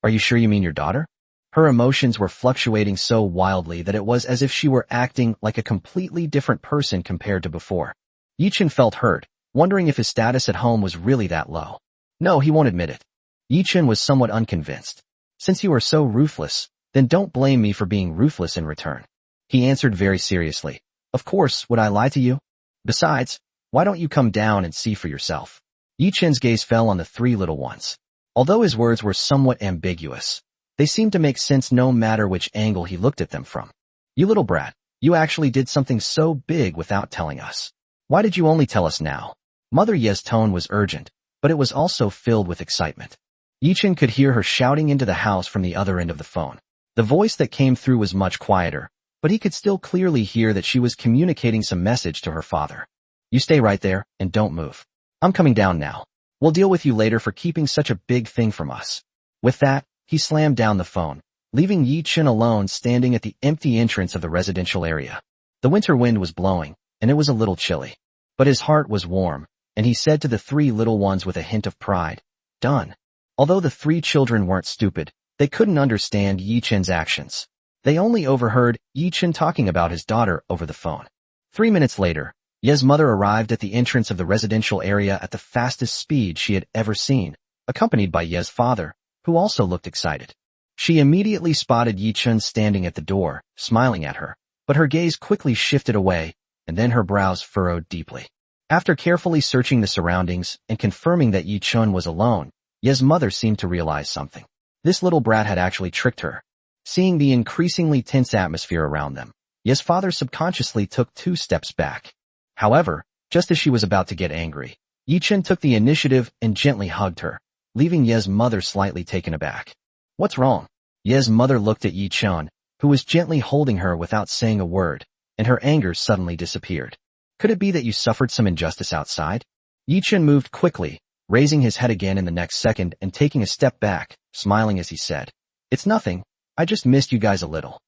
Are you sure you mean your daughter? Her emotions were fluctuating so wildly that it was as if she were acting like a completely different person compared to before. Yi Chen felt hurt, wondering if his status at home was really that low. No, he won't admit it. Yi Chen was somewhat unconvinced. Since you are so ruthless, then don't blame me for being ruthless in return. He answered very seriously. Of course, would I lie to you? Besides, why don't you come down and see for yourself? Yi Chen's gaze fell on the three little ones. Although his words were somewhat ambiguous, they seemed to make sense no matter which angle he looked at them from. You little brat, you actually did something so big without telling us. Why did you only tell us now? Mother Ye's tone was urgent, but it was also filled with excitement. Yi Chen could hear her shouting into the house from the other end of the phone. The voice that came through was much quieter, but he could still clearly hear that she was communicating some message to her father. You stay right there, and don't move. I'm coming down now. We'll deal with you later for keeping such a big thing from us. With that, he slammed down the phone, leaving Yi Chen alone standing at the empty entrance of the residential area. The winter wind was blowing, and it was a little chilly. But his heart was warm, and he said to the three little ones with a hint of pride, Done. Although the three children weren't stupid, they couldn't understand Yi Chen's actions. They only overheard Yi Chen talking about his daughter over the phone. 3 minutes later, Ye's mother arrived at the entrance of the residential area at the fastest speed she had ever seen, accompanied by Ye's father, who also looked excited. She immediately spotted Yi Chen standing at the door, smiling at her, but her gaze quickly shifted away, and then her brows furrowed deeply. After carefully searching the surroundings and confirming that Yi Chen was alone, Ye's mother seemed to realize something. This little brat had actually tricked her. Seeing the increasingly tense atmosphere around them, Ye's father subconsciously took 2 steps back. However, just as she was about to get angry, Yi Chen took the initiative and gently hugged her, leaving Ye's mother slightly taken aback. What's wrong? Ye's mother looked at Yi Chen, who was gently holding her without saying a word, and her anger suddenly disappeared. Could it be that you suffered some injustice outside? Yi Chen moved quickly, raising his head again in the next second and taking a step back, smiling as he said, "It's nothing. I just missed you guys a little."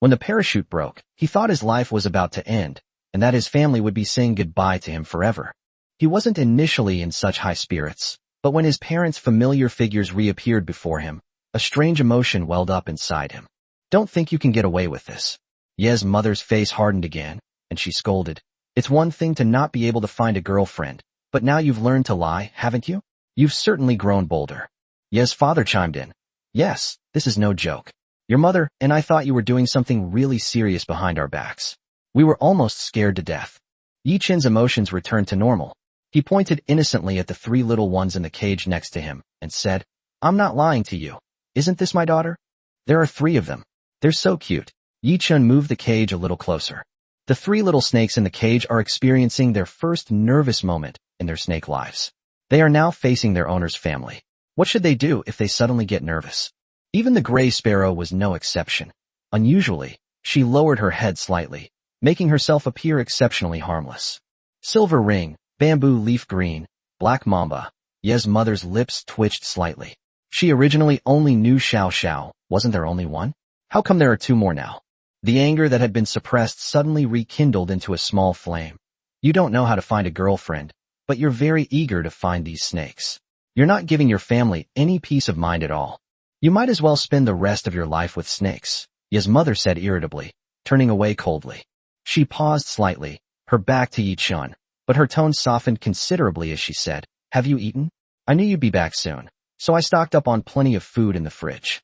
When the parachute broke, he thought his life was about to end, and that his family would be saying goodbye to him forever. He wasn't initially in such high spirits, but when his parents' familiar figures reappeared before him, a strange emotion welled up inside him. "Don't think you can get away with this." Ye's mother's face hardened again, and she scolded, "It's one thing to not be able to find a girlfriend, but now you've learned to lie, haven't you? You've certainly grown bolder." Ye's father chimed in, "Yes, this is no joke. Your mother and I thought you were doing something really serious behind our backs. We were almost scared to death." Yi Chen's emotions returned to normal. He pointed innocently at the 3 little ones in the cage next to him and said, "I'm not lying to you. Isn't this my daughter? There are 3 of them. They're so cute." Yi Chen moved the cage a little closer. The 3 little snakes in the cage are experiencing their first nervous moment in their snake lives. They are now facing their owner's family. What should they do if they suddenly get nervous? Even the gray sparrow was no exception. Unusually, she lowered her head slightly, making herself appear exceptionally harmless. Silver ring, bamboo leaf green, black mamba. Ye's mother's lips twitched slightly. She originally only knew Shiao Sha. Wasn't there only one? How come there are 2 more now? The anger that had been suppressed suddenly rekindled into a small flame. You don't know how to find a girlfriend, but you're very eager to find these snakes. You're not giving your family any peace of mind at all. You might as well spend the rest of your life with snakes, Ye's mother said irritably, turning away coldly. She paused slightly, her back to Yi Chen, but her tone softened considerably as she said, "Have you eaten? I knew you'd be back soon, so I stocked up on plenty of food in the fridge."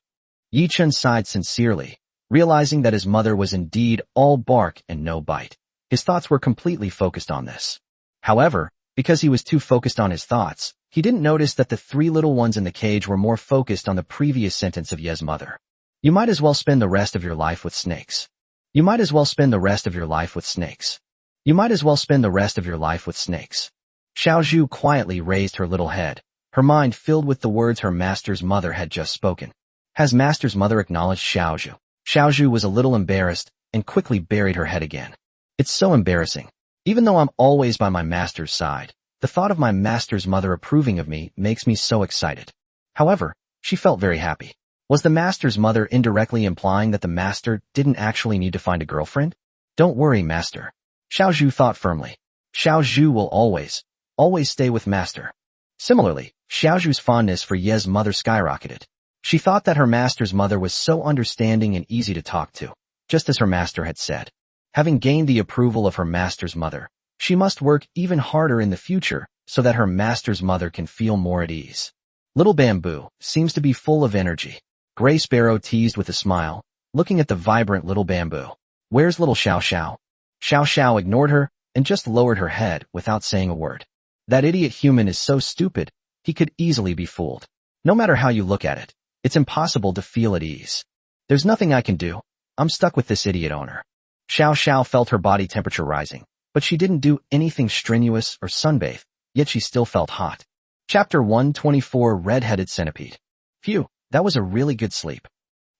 Yi Chen sighed sincerely, realizing that his mother was indeed all bark and no bite. His thoughts were completely focused on this. However, because he was too focused on his thoughts, he didn't notice that the 3 little ones in the cage were more focused on the previous sentence of Ye's mother. "You might as well spend the rest of your life with snakes. You might as well spend the rest of your life with snakes. You might as well spend the rest of your life with snakes." Xiao Zhu quietly raised her little head, her mind filled with the words her master's mother had just spoken. Has master's mother acknowledged Xiao Zhu? Xiao Zhu was a little embarrassed and quickly buried her head again. "It's so embarrassing. Even though I'm always by my master's side, the thought of my master's mother approving of me makes me so excited." However, she felt very happy. Was the master's mother indirectly implying that the master didn't actually need to find a girlfriend? "Don't worry, master." Xiao Zhu thought firmly. Xiao Zhu will always stay with master. Similarly, Xiao Zhu's fondness for Ye's mother skyrocketed. She thought that her master's mother was so understanding and easy to talk to, just as her master had said. Having gained the approval of her master's mother, she must work even harder in the future so that her master's mother can feel more at ease. Little Bamboo seems to be full of energy. Gray Sparrow teased with a smile, looking at the vibrant Little Bamboo. "Where's little Xiao Xiao?" Xiao Xiao ignored her and just lowered her head without saying a word. That idiot human is so stupid, he could easily be fooled. No matter how you look at it, it's impossible to feel at ease. "There's nothing I can do. I'm stuck with this idiot owner." Xiao Xiao felt her body temperature rising, but she didn't do anything strenuous or sunbathe, yet she still felt hot. Chapter 124 Red-Headed Centipede. Phew, that was a really good sleep.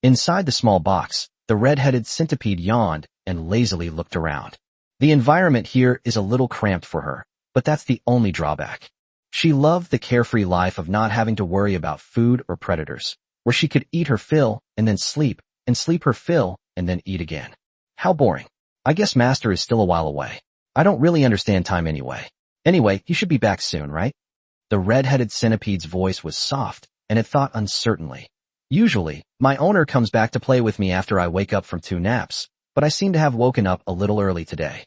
Inside the small box, the red-headed centipede yawned and lazily looked around. The environment here is a little cramped for her, but that's the only drawback. She loved the carefree life of not having to worry about food or predators, where she could eat her fill and then sleep, and sleep her fill and then eat again. How boring. I guess master is still a while away. I don't really understand time anyway. Anyway, he should be back soon, right? The red-headed centipede's voice was soft, and it thought uncertainly. Usually, my owner comes back to play with me after I wake up from 2 naps, but I seem to have woken up a little early today.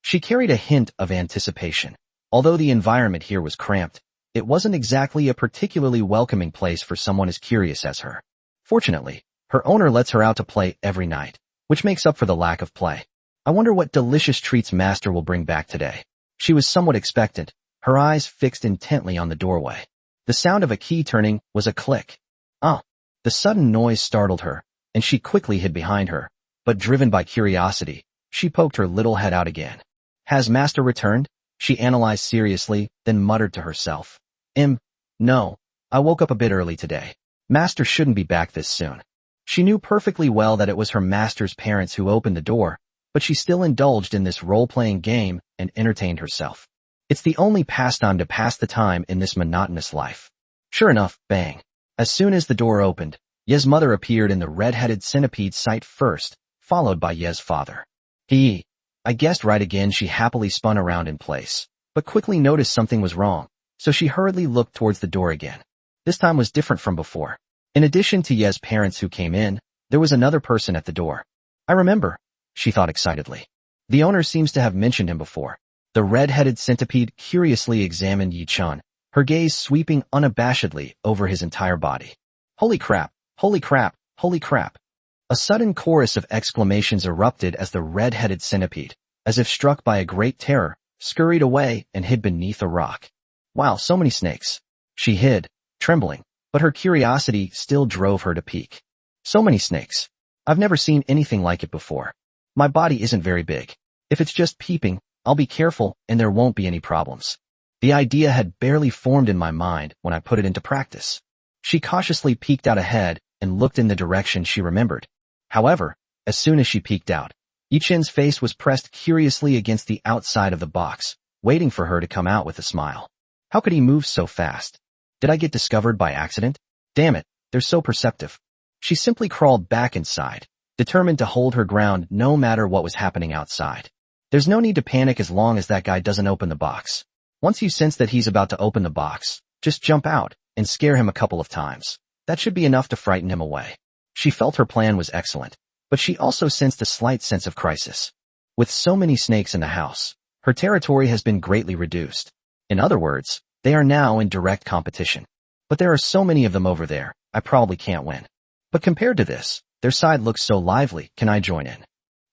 She carried a hint of anticipation. Although the environment here was cramped, it wasn't exactly a particularly welcoming place for someone as curious as her. Fortunately, her owner lets her out to play every night, which makes up for the lack of play. I wonder what delicious treats master will bring back today. She was somewhat expectant, her eyes fixed intently on the doorway. The sound of a key turning was a click. Ah! The sudden noise startled her, and she quickly hid behind her, but driven by curiosity, she poked her little head out again. Has master returned? She analyzed seriously, then muttered to herself. No, I woke up a bit early today. Master shouldn't be back this soon. She knew perfectly well that it was her master's parents who opened the door, but she still indulged in this role-playing game and entertained herself. It's the only pastime to pass the time in this monotonous life. Sure enough, bang. As soon as the door opened, Ye's mother appeared in the red-headed centipede sight first, followed by Ye's father. I guessed right again. She happily spun around in place, but quickly noticed something was wrong, so she hurriedly looked towards the door again. This time was different from before. In addition to Ye's parents who came in, there was another person at the door. I remember, she thought excitedly. The owner seems to have mentioned him before. The red-headed centipede curiously examined Yi Chun, her gaze sweeping unabashedly over his entire body. Holy crap, holy crap, holy crap. A sudden chorus of exclamations erupted as the red-headed centipede, as if struck by a great terror, scurried away and hid beneath a rock. Wow, so many snakes. She hid, trembling, but her curiosity still drove her to peek. So many snakes. I've never seen anything like it before. My body isn't very big. If it's just peeping, I'll be careful and there won't be any problems. The idea had barely formed in my mind when I put it into practice. She cautiously peeked out ahead and looked in the direction she remembered. However, as soon as she peeked out, Yi Chun's face was pressed curiously against the outside of the box, waiting for her to come out with a smile. How could he move so fast? Did I get discovered by accident? Damn it, they're so perceptive. She simply crawled back inside, determined to hold her ground no matter what was happening outside. There's no need to panic as long as that guy doesn't open the box. Once you sense that he's about to open the box, just jump out and scare him a couple of times. That should be enough to frighten him away. She felt her plan was excellent, but she also sensed a slight sense of crisis. With so many snakes in the house, her territory has been greatly reduced. In other words, they are now in direct competition. But there are so many of them over there, I probably can't win. But compared to this, their side looks so lively. Can I join in?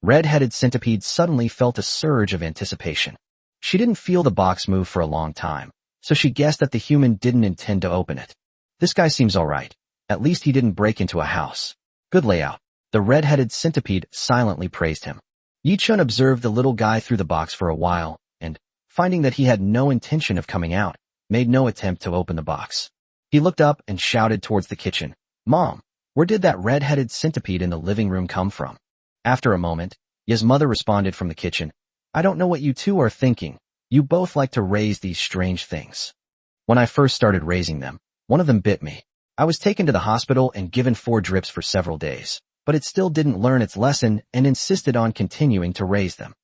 Red-headed centipede suddenly felt a surge of anticipation. She didn't feel the box move for a long time, so she guessed that the human didn't intend to open it. This guy seems alright. At least he didn't break into a house. Good layout. The red-headed centipede silently praised him. Yi Chun observed the little guy through the box for a while, and, finding that he had no intention of coming out, made no attempt to open the box. He looked up and shouted towards the kitchen, "Mom, where did that red-headed centipede in the living room come from?" After a moment, Ye's mother responded from the kitchen, "I don't know what you two are thinking. You both like to raise these strange things. When I first started raising them, one of them bit me. I was taken to the hospital and given 4 drips for several days, but it still didn't learn its lesson and insisted on continuing to raise them."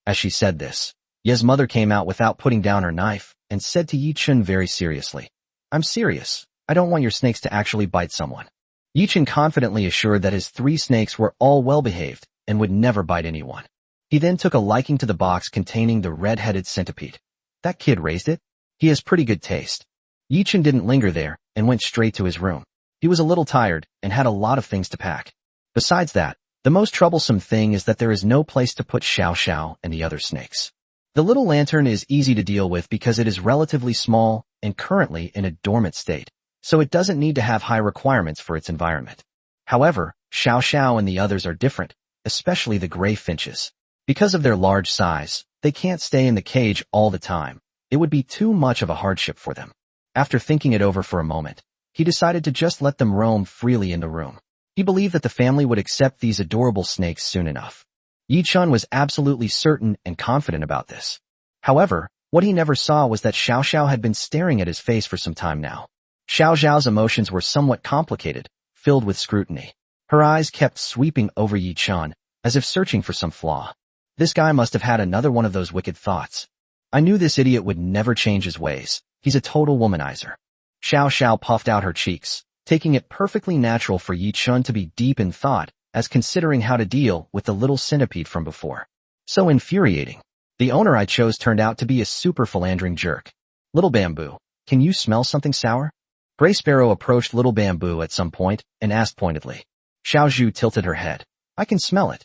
As she said this, Ye's mother came out without putting down her knife and said to Yi Chun very seriously, "I'm serious. I don't want your snakes to actually bite someone." Yi Chun confidently assured that his 3 snakes were all well-behaved and would never bite anyone. He then took a liking to the box containing the red-headed centipede. That kid raised it? He has pretty good taste. Yi Chun didn't linger there and went straight to his room. He was a little tired and had a lot of things to pack. Besides that, the most troublesome thing is that there is no place to put Shiao Sha and the other snakes. The little lantern is easy to deal with because it is relatively small and currently in a dormant state, so it doesn't need to have high requirements for its environment. However, Shiao Sha and the others are different, especially the gray finches. Because of their large size, they can't stay in the cage all the time. It would be too much of a hardship for them. After thinking it over for a moment, he decided to just let them roam freely in the room. He believed that the family would accept these adorable snakes soon enough. Yi Chun was absolutely certain and confident about this. However, what he never saw was that Xiao Xiao had been staring at his face for some time now. Xiao Xiao's emotions were somewhat complicated, filled with scrutiny. Her eyes kept sweeping over Yi Chun, as if searching for some flaw. This guy must have had another one of those wicked thoughts. I knew this idiot would never change his ways. He's a total womanizer. Xiao Xiao puffed out her cheeks, taking it perfectly natural for Yi Chun to be deep in thought, as considering how to deal with the little centipede from before. So infuriating. The owner I chose turned out to be a super philandering jerk. Little Bamboo, can you smell something sour? Gray Sparrow approached Little Bamboo at some point and asked pointedly. Xiao Zhu tilted her head. I can smell it.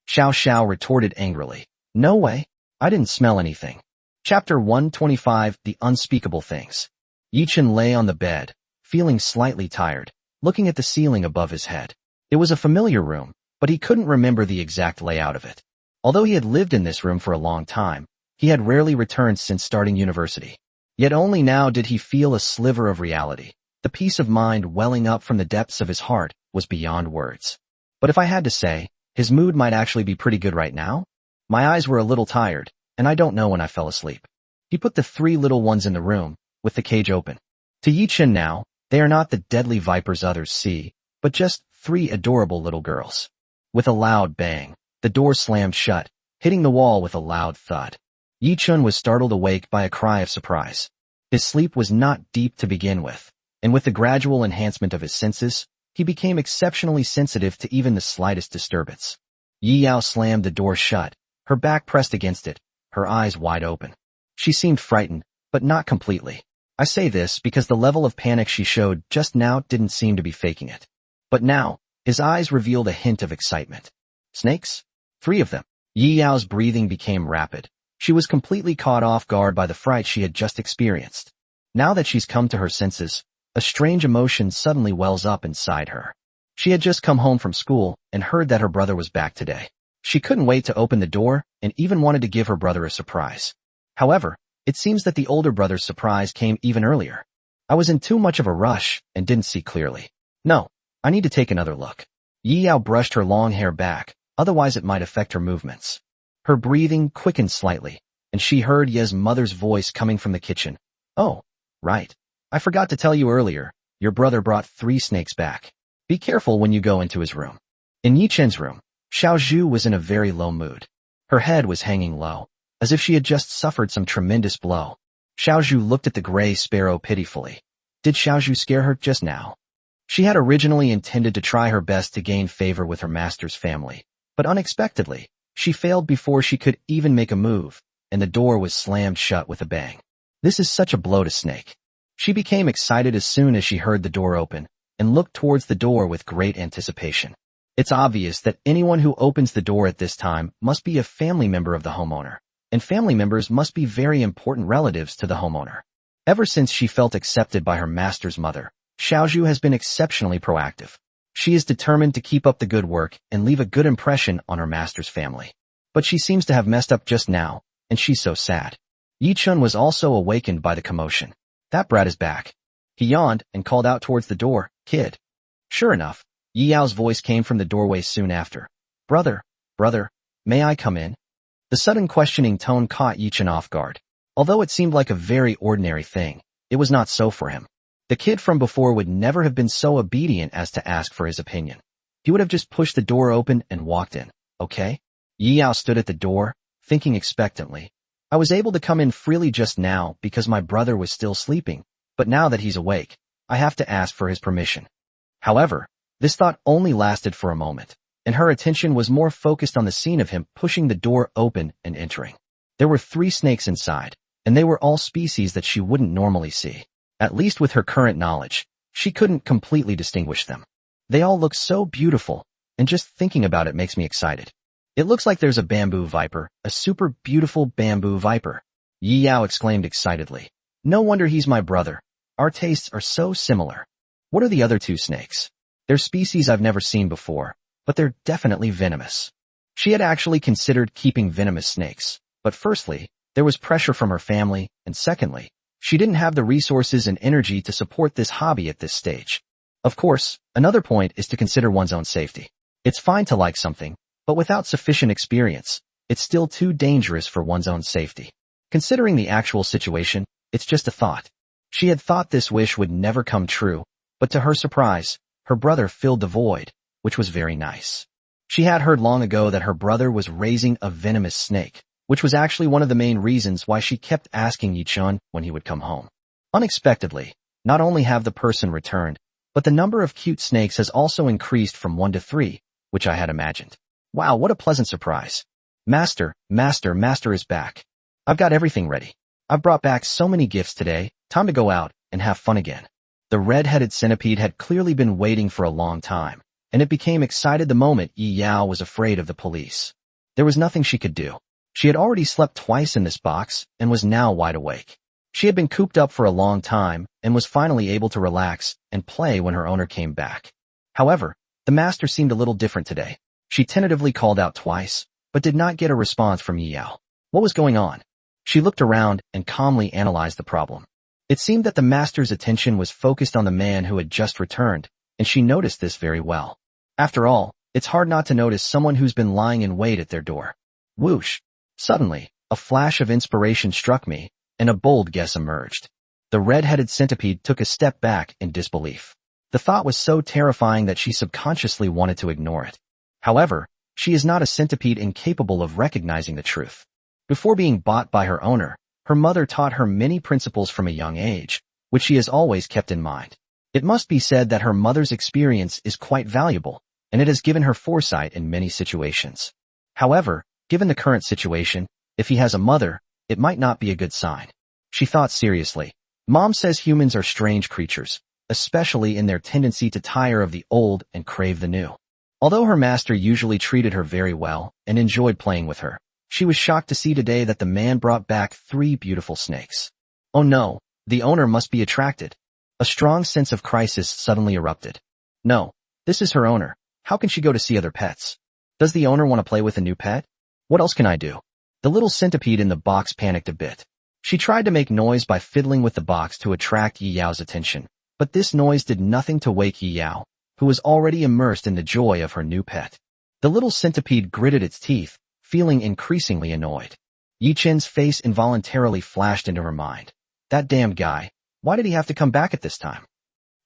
Xiao Xiao retorted angrily. No way. I didn't smell anything. Chapter 125, The Unspeakable Things. Yi Chun lay on the bed, feeling slightly tired, looking at the ceiling above his head. It was a familiar room, but he couldn't remember the exact layout of it. Although he had lived in this room for a long time, he had rarely returned since starting university. Yet only now did he feel a sliver of reality. The peace of mind welling up from the depths of his heart was beyond words. But if I had to say, his mood might actually be pretty good right now. My eyes were a little tired, and I don't know when I fell asleep. He put the 3 little ones in the room, with the cage open. To Yi-Chen now, they are not the deadly vipers others see, but just 3 adorable little girls. With a loud bang, the door slammed shut, hitting the wall with a loud thud. Yi-Chen was startled awake by a cry of surprise. His sleep was not deep to begin with, and with the gradual enhancement of his senses, he became exceptionally sensitive to even the slightest disturbance. Yi Yao slammed the door shut, her back pressed against it, her eyes wide open. She seemed frightened, but not completely. I say this because the level of panic she showed just now didn't seem to be faking it. But now, his eyes revealed a hint of excitement. Snakes? 3 of them. Yi Yao's breathing became rapid. She was completely caught off guard by the fright she had just experienced. Now that she's come to her senses, a strange emotion suddenly wells up inside her. She had just come home from school and heard that her brother was back today. She couldn't wait to open the door and even wanted to give her brother a surprise. However, it seems that the older brother's surprise came even earlier. I was in too much of a rush and didn't see clearly. No, I need to take another look. Yi Yao brushed her long hair back, otherwise it might affect her movements. Her breathing quickened slightly, and she heard Ye's mother's voice coming from the kitchen. Oh, right. I forgot to tell you earlier, your brother brought 3 snakes back. Be careful when you go into his room. In Yi-Chen's room, Xiao Zhu was in a very low mood. Her head was hanging low, as if she had just suffered some tremendous blow. Xiao Zhu looked at the gray sparrow pitifully. Did Xiao Zhu scare her just now? She had originally intended to try her best to gain favor with her master's family, but unexpectedly, she failed before she could even make a move, and the door was slammed shut with a bang. This is such a blow to Snake. She became excited as soon as she heard the door open, and looked towards the door with great anticipation. It's obvious that anyone who opens the door at this time must be a family member of the homeowner, and family members must be very important relatives to the homeowner. Ever since she felt accepted by her master's mother, Xiao Zhu has been exceptionally proactive. She is determined to keep up the good work and leave a good impression on her master's family. But she seems to have messed up just now, and she's so sad. Yi-Chun was also awakened by the commotion. That brat is back. He yawned and called out towards the door, Kid. Sure enough, Yi Yao's voice came from the doorway soon after. Brother, may I come in? The sudden questioning tone caught Yi-Chun off guard. Although it seemed like a very ordinary thing, it was not so for him. The kid from before would never have been so obedient as to ask for his opinion. He would have just pushed the door open and walked in, okay? Yi Yao stood at the door, thinking expectantly. I was able to come in freely just now because my brother was still sleeping, but now that he's awake, I have to ask for his permission. However, this thought only lasted for a moment, and her attention was more focused on the scene of him pushing the door open and entering. There were 3 snakes inside, and they were all species that she wouldn't normally see. At least with her current knowledge, she couldn't completely distinguish them. They all look so beautiful, and just thinking about it makes me excited. It looks like there's a bamboo viper, a super beautiful bamboo viper. Yi Yao exclaimed excitedly. No wonder he's my brother. Our tastes are so similar. What are the other 2 snakes? They're species I've never seen before, but they're definitely venomous. She had actually considered keeping venomous snakes, but firstly, there was pressure from her family, and secondly, she didn't have the resources and energy to support this hobby at this stage. Of course, another point is to consider one's own safety. It's fine to like something, but without sufficient experience, it's still too dangerous for one's own safety. Considering the actual situation, it's just a thought. She had thought this wish would never come true, but to her surprise, her brother filled the void, which was very nice. She had heard long ago that her brother was raising a venomous snake, which was actually one of the main reasons why she kept asking Yi-Chun when he would come home. Unexpectedly, not only have the person returned, but the number of cute snakes has also increased from 1 to 3, which I had imagined. Wow, what a pleasant surprise. Master is back. I've got everything ready. I've brought back so many gifts today, time to go out and have fun again. The red-headed centipede had clearly been waiting for a long time, and it became excited the moment Yi Yao was afraid of the police. There was nothing she could do. She had already slept twice in this box and was now wide awake. She had been cooped up for a long time and was finally able to relax and play when her owner came back. However, the master seemed a little different today. She tentatively called out twice, but did not get a response from Yi Yao. What was going on? She looked around and calmly analyzed the problem. It seemed that the master's attention was focused on the man who had just returned, and she noticed this very well. After all, it's hard not to notice someone who's been lying in wait at their door. Whoosh! Suddenly, a flash of inspiration struck me, and a bold guess emerged. The red-headed centipede took a step back in disbelief. The thought was so terrifying that she subconsciously wanted to ignore it. However, she is not a centipede incapable of recognizing the truth. Before being bought by her owner, her mother taught her many principles from a young age, which she has always kept in mind. It must be said that her mother's experience is quite valuable, and it has given her foresight in many situations. However, given the current situation, if he has a mother, it might not be a good sign. She thought seriously. Mom says humans are strange creatures, especially in their tendency to tire of the old and crave the new. Although her master usually treated her very well and enjoyed playing with her, she was shocked to see today that the man brought back 3 beautiful snakes. Oh no, the owner must be attracted. A strong sense of crisis suddenly erupted. No, this is her owner. How can she go to see other pets? Does the owner want to play with a new pet? What else can I do? The little centipede in the box panicked a bit. She tried to make noise by fiddling with the box to attract Yi Yao's attention, but this noise did nothing to wake Yi Yao, who was already immersed in the joy of her new pet. The little centipede gritted its teeth, feeling increasingly annoyed. Yi Chen's face involuntarily flashed into her mind. That damn guy, why did he have to come back at this time?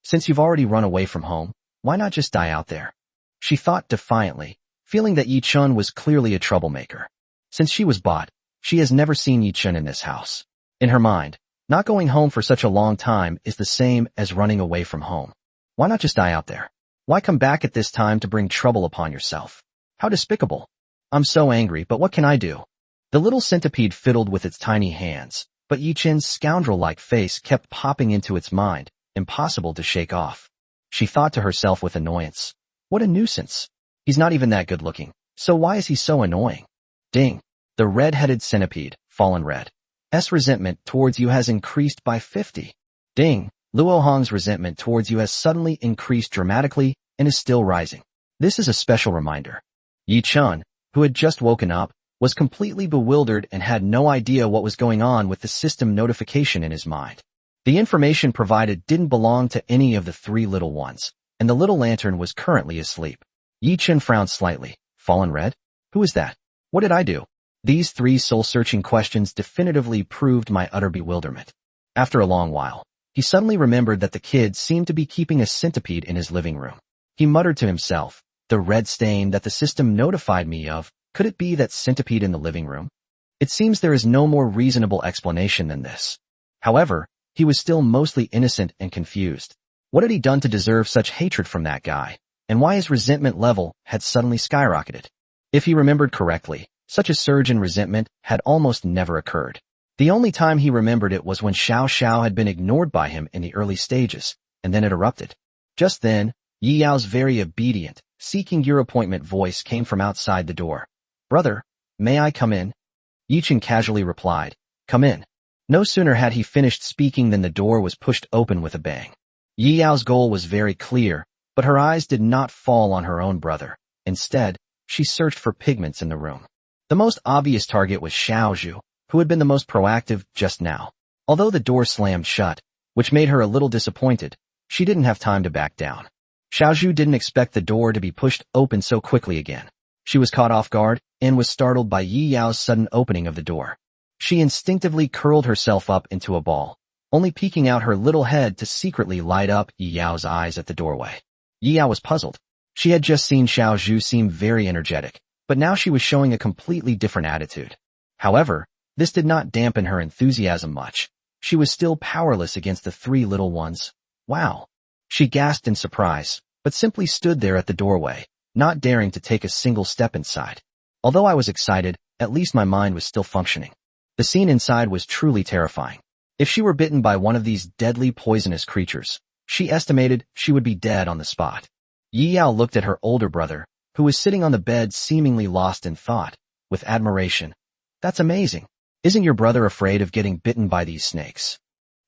Since you've already run away from home, why not just die out there? She thought defiantly, feeling that Yi Chen was clearly a troublemaker. Since she was bought, she has never seen Yi Chen in this house. In her mind, not going home for such a long time is the same as running away from home. Why not just die out there? Why come back at this time to bring trouble upon yourself? How despicable. I'm so angry, but what can I do? The little centipede fiddled with its tiny hands, but Yi Chen's scoundrel-like face kept popping into its mind, impossible to shake off. She thought to herself with annoyance. What a nuisance. He's not even that good-looking, so why is he so annoying? Ding. The red-headed centipede, fallen red. S resentment towards you has increased by 50. Ding. Luo Hong's resentment towards you has suddenly increased dramatically and is still rising. This is a special reminder. Yi Chen, who had just woken up, was completely bewildered and had no idea what was going on with the system notification in his mind. The information provided didn't belong to any of the 3 little ones, and the little lantern was currently asleep. Yi Chen frowned slightly. Fallen red? Who is that? What did I do? These 3 soul-searching questions definitively proved my utter bewilderment. After a long while, he suddenly remembered that the kid seemed to be keeping a centipede in his living room. He muttered to himself, the red stain that the system notified me of, could it be that centipede in the living room? It seems there is no more reasonable explanation than this. However, he was still mostly innocent and confused. What had he done to deserve such hatred from that guy, and why his resentment level had suddenly skyrocketed? If he remembered correctly, such a surge in resentment had almost never occurred. The only time he remembered it was when Shiao Sha had been ignored by him in the early stages, and then it erupted. Just then, Yi Yao's very obedient, seeking your appointment voice came from outside the door. Brother, may I come in? Yi Chen casually replied, come in. No sooner had he finished speaking than the door was pushed open with a bang. Yi Yao's goal was very clear, but her eyes did not fall on her own brother. Instead, she searched for pigments in the room. The most obvious target was Xiao Zhu, who had been the most proactive just now. Although the door slammed shut, which made her a little disappointed, she didn't have time to back down. Xiao Zhu didn't expect the door to be pushed open so quickly again. She was caught off guard and was startled by Yi Yao's sudden opening of the door. She instinctively curled herself up into a ball, only peeking out her little head to secretly light up Yi Yao's eyes at the doorway. Yi Yao was puzzled. She had just seen Xiao Zhu seem very energetic, but now she was showing a completely different attitude. However, this did not dampen her enthusiasm much. She was still powerless against the 3 little ones. Wow. She gasped in surprise, but simply stood there at the doorway, not daring to take a single step inside. Although I was excited, at least my mind was still functioning. The scene inside was truly terrifying. If she were bitten by one of these deadly poisonous creatures, she estimated she would be dead on the spot. Yi Yao looked at her older brother, who was sitting on the bed seemingly lost in thought, with admiration. That's amazing. Isn't your brother afraid of getting bitten by these snakes?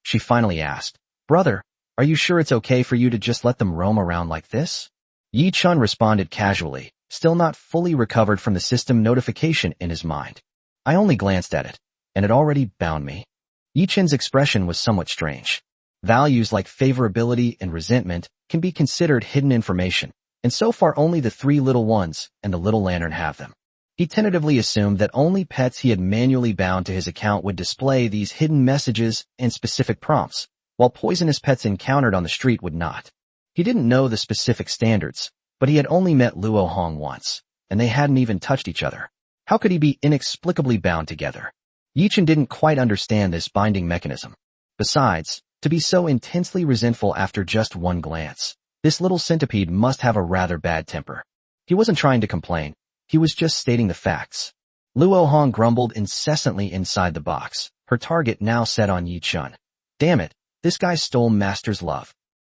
She finally asked. Brother, are you sure it's okay for you to just let them roam around like this? Yi Chen responded casually, still not fully recovered from the system notification in his mind. I only glanced at it, and it already bound me. Yi Chen's expression was somewhat strange. Values like favorability and resentment can be considered hidden information, and so far only the 3 little ones and the little lantern have them. He tentatively assumed that only pets he had manually bound to his account would display these hidden messages and specific prompts, while poisonous pets encountered on the street would not. He didn't know the specific standards, but he had only met Luo Hong once, and they hadn't even touched each other. How could he be inexplicably bound together? Yichen didn't quite understand this binding mechanism. Besides, to be so intensely resentful after just one glance, this little centipede must have a rather bad temper. He wasn't trying to complain. He was just stating the facts. Luo Hong grumbled incessantly inside the box, her target now set on Yi Chun. Damn it, this guy stole Master's love.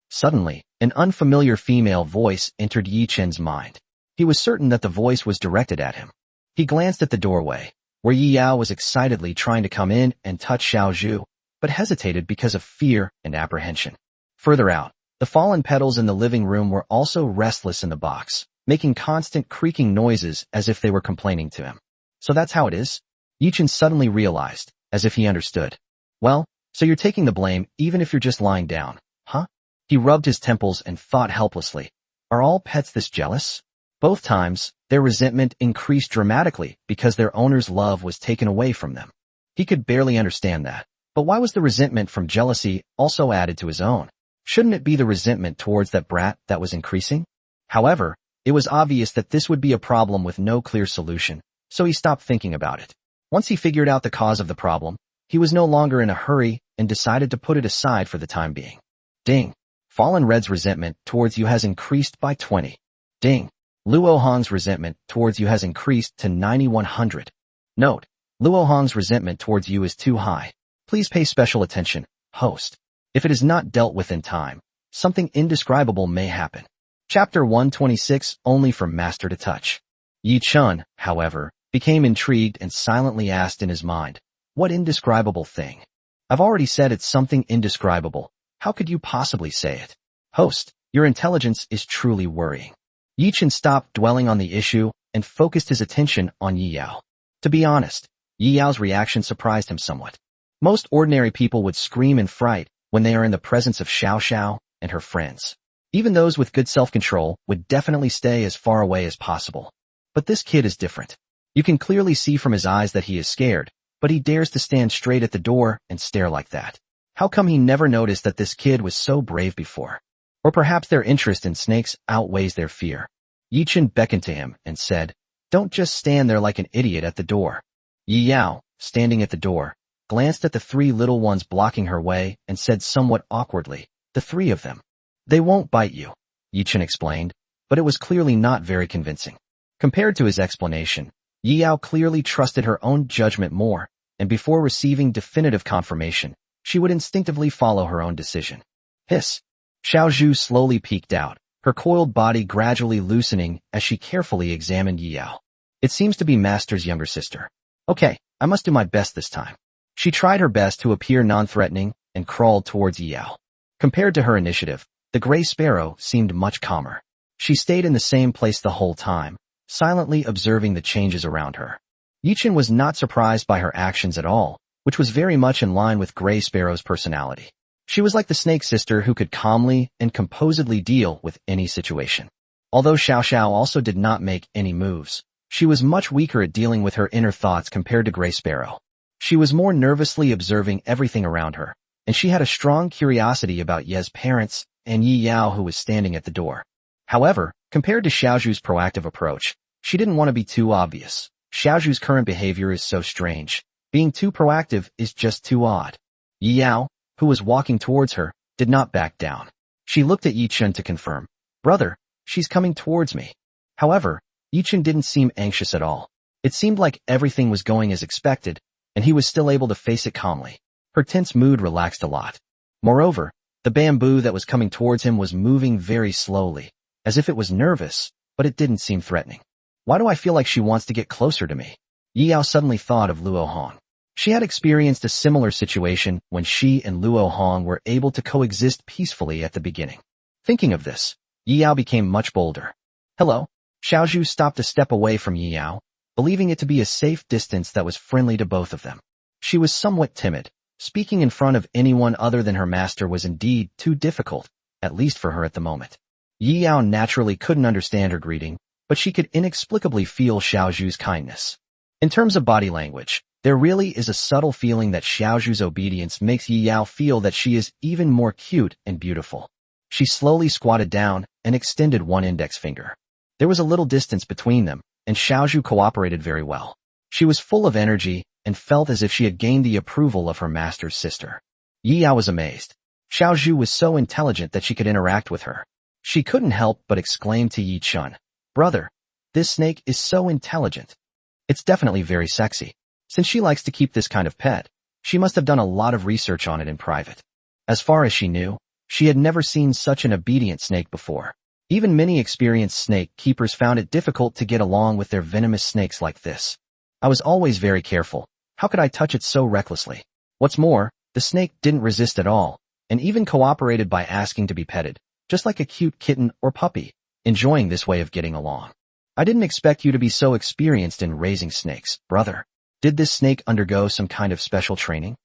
Suddenly, an unfamiliar female voice entered Yi Chen's mind. He was certain that the voice was directed at him. He glanced at the doorway, where Yi Yao was excitedly trying to come in and touch Xiao Zhu, but hesitated because of fear and apprehension. Further out, the fallen petals in the living room were also restless in the box, making constant creaking noises as if they were complaining to him. So that's how it is? Yichen suddenly realized, as if he understood. Well, so you're taking the blame even if you're just lying down, huh? He rubbed his temples and thought helplessly. Are all pets this jealous? Both times, their resentment increased dramatically because their owner's love was taken away from them. He could barely understand that. But why was the resentment from jealousy also added to his own? Shouldn't it be the resentment towards that brat that was increasing? However, it was obvious that this would be a problem with no clear solution, so he stopped thinking about it. Once he figured out the cause of the problem, he was no longer in a hurry and decided to put it aside for the time being. Ding. Fallen Red's resentment towards you has increased by 20. Ding. Luo Hong's resentment towards you has increased to 9,100. Note, Luo Hong's resentment towards you is too high. Please pay special attention, host. If it is not dealt with in time, something indescribable may happen. Chapter 126, Only from Master to Touch. Yi Chun, however, became intrigued and silently asked in his mind, what indescribable thing? I've already said it's something indescribable. How could you possibly say it? Host, your intelligence is truly worrying. Yi Chun stopped dwelling on the issue and focused his attention on Yi Yao. To be honest, Yi Yao's reaction surprised him somewhat. Most ordinary people would scream in fright when they are in the presence of Shiao Sha and her friends. Even those with good self-control would definitely stay as far away as possible. But this kid is different. You can clearly see from his eyes that he is scared, but he dares to stand straight at the door and stare like that. How come he never noticed that this kid was so brave before? Or perhaps their interest in snakes outweighs their fear. Yi Chun beckoned to him and said, don't just stand there like an idiot at the door. Yi Yao, standing at the door, glanced at the three little ones blocking her way and said somewhat awkwardly, the three of them. They won't bite you, Yi Chun explained, but it was clearly not very convincing. Compared to his explanation, Yi Yao clearly trusted her own judgment more, and before receiving definitive confirmation, she would instinctively follow her own decision. Hiss. Xiao Zhu slowly peeked out, her coiled body gradually loosening as she carefully examined Yi Yao. It seems to be Master's younger sister. Okay, I must do my best this time. She tried her best to appear non-threatening and crawled towards Yi Yao. Compared to her initiative, the gray sparrow seemed much calmer. She stayed in the same place the whole time, silently observing the changes around her. Yi Chun was not surprised by her actions at all, which was very much in line with Gray Sparrow's personality. She was like the snake sister who could calmly and composedly deal with any situation. Although Xiao Sha also did not make any moves, she was much weaker at dealing with her inner thoughts compared to Gray Sparrow. She was more nervously observing everything around her, and she had a strong curiosity about Ye's parents and Yi Yao who was standing at the door. However, compared to Xiaozhu's proactive approach, she didn't want to be too obvious. Xiaozhu's current behavior is so strange. Being too proactive is just too odd. Yi Yao, who was walking towards her, did not back down. She looked at Yi Chun to confirm. Brother, she's coming towards me. However, Yi Chun didn't seem anxious at all. It seemed like everything was going as expected, and he was still able to face it calmly. Her tense mood relaxed a lot. Moreover, the bamboo that was coming towards him was moving very slowly, as if it was nervous, but it didn't seem threatening. Why do I feel like she wants to get closer to me? Yi Yao suddenly thought of Luo Hong. She had experienced a similar situation when she and Luo Hong were able to coexist peacefully at the beginning. Thinking of this, Yi Yao became much bolder. Hello. Xiaozhu stopped a step away from Yi Yao, believing it to be a safe distance that was friendly to both of them. She was somewhat timid. Speaking in front of anyone other than her master was indeed too difficult, at least for her at the moment. Yi Yao naturally couldn't understand her greeting, but she could inexplicably feel Xiao Zhu's kindness. In terms of body language, there really is a subtle feeling that Xiao Zhu's obedience makes Yi Yao feel that she is even more cute and beautiful. She slowly squatted down and extended one index finger. There was a little distance between them, and Xiao Zhu cooperated very well. She was full of energy and felt as if she had gained the approval of her master's sister. Yi Yao was amazed. Xiao Zhu was so intelligent that she could interact with her. She couldn't help but exclaim to Yi Chun, "Brother, this snake is so intelligent. It's definitely very sexy. Since she likes to keep this kind of pet, she must have done a lot of research on it in private." As far as she knew, she had never seen such an obedient snake before. Even many experienced snake keepers found it difficult to get along with their venomous snakes like this. "I was always very careful. How could I touch it so recklessly?" What's more, the snake didn't resist at all, and even cooperated by asking to be petted, just like a cute kitten or puppy, enjoying this way of getting along. "I didn't expect you to be so experienced in raising snakes, brother. Did this snake undergo some kind of special training?"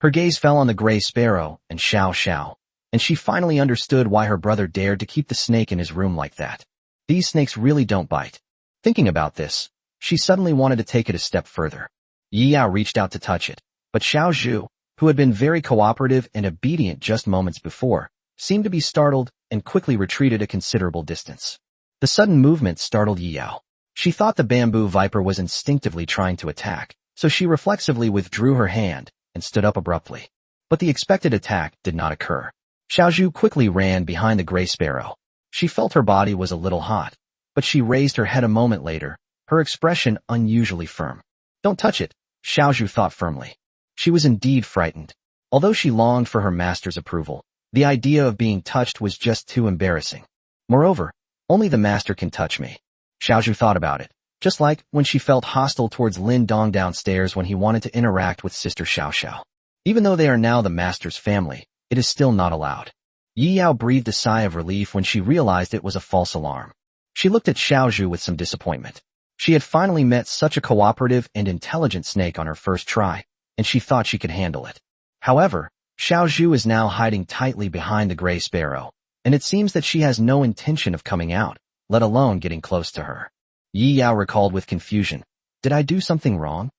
Her gaze fell on the gray sparrow and Shiao Sha, and she finally understood why her brother dared to keep the snake in his room like that. These snakes really don't bite. Thinking about this, she suddenly wanted to take it a step further. Yi Yao reached out to touch it, but Xiao Zhu, who had been very cooperative and obedient just moments before, seemed to be startled and quickly retreated a considerable distance. The sudden movement startled Yi Yao. She thought the bamboo viper was instinctively trying to attack, so she reflexively withdrew her hand and stood up abruptly. But the expected attack did not occur. Xiao Zhu quickly ran behind the gray sparrow. She felt her body was a little hot, but she raised her head a moment later, her expression unusually firm. "Don't touch it," Xiao Zhu thought firmly. She was indeed frightened. Although she longed for her master's approval, the idea of being touched was just too embarrassing. Moreover, only the master can touch me. Xiao Zhu thought about it, just like when she felt hostile towards Lin Dong downstairs when he wanted to interact with sister Xiao Sha. Even though they are now the master's family, it is still not allowed. Yi Yao breathed a sigh of relief when she realized it was a false alarm. She looked at Xiao Zhu with some disappointment. She had finally met such a cooperative and intelligent snake on her first try, and she thought she could handle it. However, Xiao Zhu is now hiding tightly behind the gray sparrow, and it seems that she has no intention of coming out, let alone getting close to her. Yi Yao recalled with confusion, "Did I do something wrong?"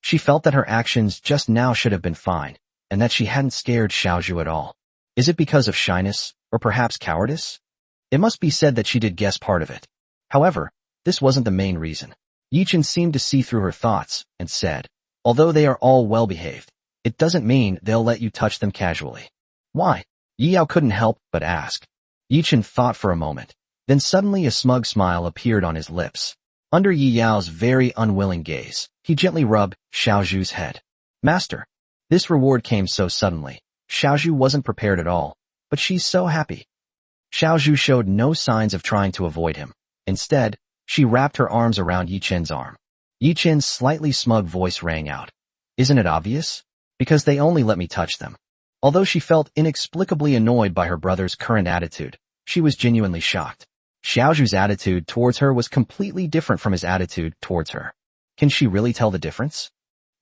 She felt that her actions just now should have been fine, and that she hadn't scared Xiao Zhu at all. Is it because of shyness, or perhaps cowardice? It must be said that she did guess part of it. However, this wasn't the main reason. Yi Chen seemed to see through her thoughts, and said, "Although they are all well-behaved, it doesn't mean they'll let you touch them casually." "Why?" Yi Yao couldn't help but ask. Yi Chen thought for a moment. Then suddenly a smug smile appeared on his lips. Under Yi Yao's very unwilling gaze, he gently rubbed Xiao Zhu's head. "Master." This reward came so suddenly. Xiao Zhu wasn't prepared at all, but she's so happy. Xiao Zhu showed no signs of trying to avoid him. Instead, she wrapped her arms around Yi Chen's arm. Yi Chen's slightly smug voice rang out. "Isn't it obvious? Because they only let me touch them." Although she felt inexplicably annoyed by her brother's current attitude, she was genuinely shocked. Xiao Zhu's attitude towards her was completely different from his attitude towards her. Can she really tell the difference?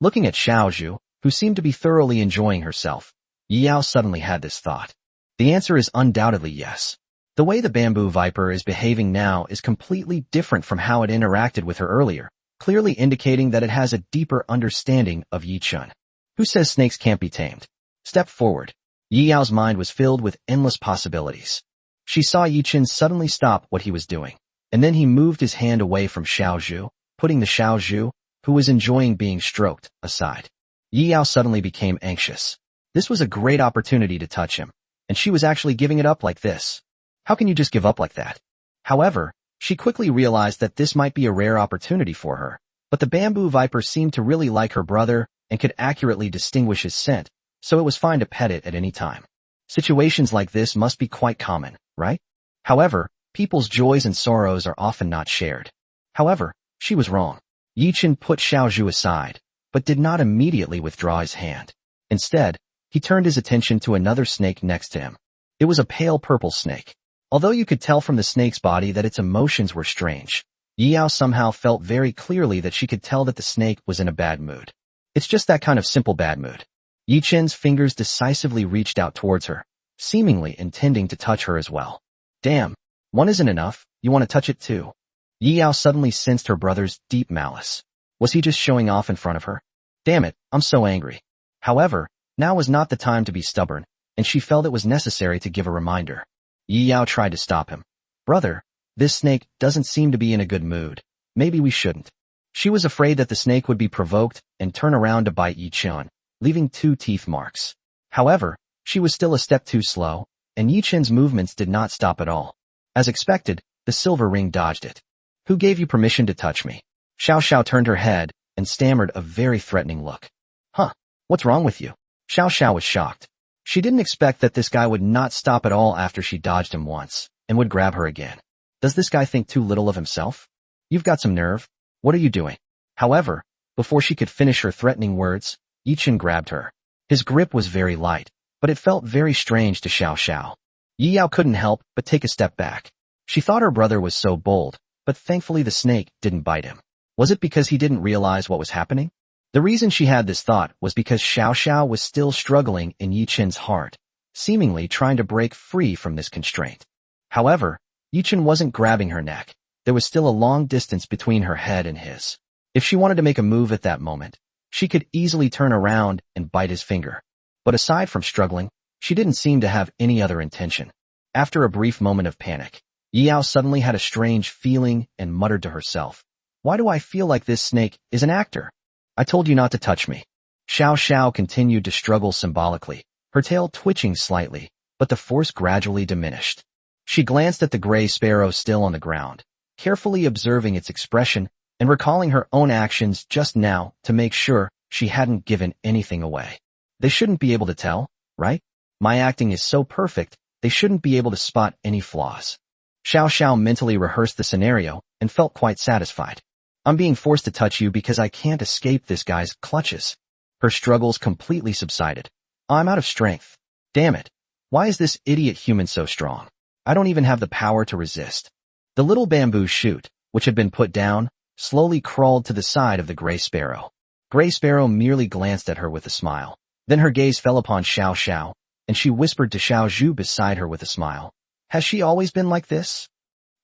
Looking at Xiao Zhu, who seemed to be thoroughly enjoying herself, Yi Yao suddenly had this thought. The answer is undoubtedly yes. The way the bamboo viper is behaving now is completely different from how it interacted with her earlier, clearly indicating that it has a deeper understanding of Yi Chun. Who says snakes can't be tamed? Step forward. Yi Yao's mind was filled with endless possibilities. She saw Yi Chen suddenly stop what he was doing, and then he moved his hand away from Xiao Zhu, putting the Xiao Zhu, who was enjoying being stroked, aside. Yi Yao suddenly became anxious. This was a great opportunity to touch him, and she was actually giving it up like this. How can you just give up like that? However, she quickly realized that this might be a rare opportunity for her, but the bamboo viper seemed to really like her brother and could accurately distinguish his scent, so it was fine to pet it at any time. Situations like this must be quite common, right? However, people's joys and sorrows are often not shared. However, she was wrong. Yi Chen put Xiao Zhu aside, but did not immediately withdraw his hand. Instead, he turned his attention to another snake next to him. It was a pale purple snake. Although you could tell from the snake's body that its emotions were strange, Yi Yao somehow felt very clearly that she could tell that the snake was in a bad mood. It's just that kind of simple bad mood. Yi Chen's fingers decisively reached out towards her, seemingly intending to touch her as well. "Damn, one isn't enough, you want to touch it too?" Yi Yao suddenly sensed her brother's deep malice. Was he just showing off in front of her? Damn it, I'm so angry. However, now was not the time to be stubborn, and she felt it was necessary to give a reminder. Yi Yao tried to stop him. Brother, this snake doesn't seem to be in a good mood. Maybe we shouldn't. She was afraid that the snake would be provoked and turn around to bite Yi Chun, leaving 2 teeth marks. However, she was still a step too slow, and Yi Chun's movements did not stop at all. As expected, the silver ring dodged it. Who gave you permission to touch me? Shiao Sha turned her head and stammered a very threatening look. Huh, what's wrong with you? Shiao Sha was shocked. She didn't expect that this guy would not stop at all after she dodged him once, and would grab her again. Does this guy think too little of himself? You've got some nerve. What are you doing? However, before she could finish her threatening words, Yi Chun grabbed her. His grip was very light, but it felt very strange to Shiao Sha. Yi Yao couldn't help but take a step back. She thought her brother was so bold, but thankfully the snake didn't bite him. Was it because he didn't realize what was happening? The reason she had this thought was because Shiao Sha was still struggling in Yi Chun's heart, seemingly trying to break free from this constraint. However, Yi Chun wasn't grabbing her neck. There was still a long distance between her head and his. If she wanted to make a move at that moment, she could easily turn around and bite his finger. But aside from struggling, she didn't seem to have any other intention. After a brief moment of panic, Yi Yao suddenly had a strange feeling and muttered to herself, "Why do I feel like this snake is an actor? I told you not to touch me." Shiao Sha continued to struggle symbolically, her tail twitching slightly, but the force gradually diminished. She glanced at the gray sparrow still on the ground, carefully observing its expression and recalling her own actions just now to make sure she hadn't given anything away. They shouldn't be able to tell, right? My acting is so perfect, they shouldn't be able to spot any flaws. Shiao Sha mentally rehearsed the scenario and felt quite satisfied. I'm being forced to touch you because I can't escape this guy's clutches. Her struggles completely subsided. I'm out of strength. Damn it. Why is this idiot human so strong? I don't even have the power to resist. The little bamboo shoot, which had been put down, slowly crawled to the side of the gray sparrow. Gray Sparrow merely glanced at her with a smile. Then her gaze fell upon Shiao Sha, and she whispered to Xiao Zhu beside her with a smile. Has she always been like this?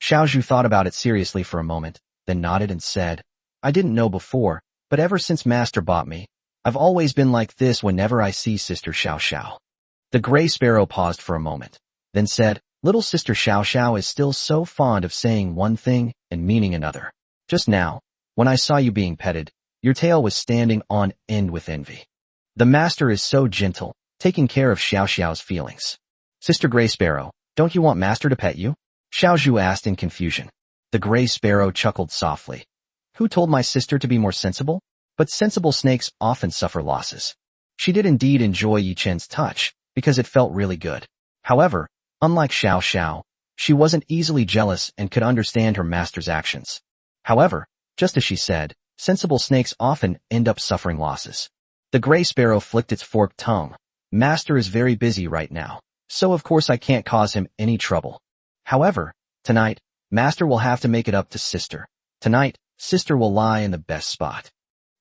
Xiao Zhu thought about it seriously for a moment, then nodded and said, I didn't know before, but ever since Master bought me, I've always been like this whenever I see Sister Xiao Sha. The gray sparrow paused for a moment, then said, Little Sister Xiao Sha is still so fond of saying one thing and meaning another. Just now, when I saw you being petted, your tail was standing on end with envy. The Master is so gentle, taking care of Xiao Xiao's feelings. Sister Gray Sparrow, don't you want Master to pet you? Xiao Zhu asked in confusion. The gray sparrow chuckled softly. Who told my sister to be more sensible? But sensible snakes often suffer losses. She did indeed enjoy Yi Chen's touch, because it felt really good. However, unlike Xiao Xiao, she wasn't easily jealous and could understand her master's actions. However, just as she said, sensible snakes often end up suffering losses. The gray sparrow flicked its forked tongue. Master is very busy right now, so of course I can't cause him any trouble. However, tonight, Master will have to make it up to Sister. Tonight, Sister will lie in the best spot.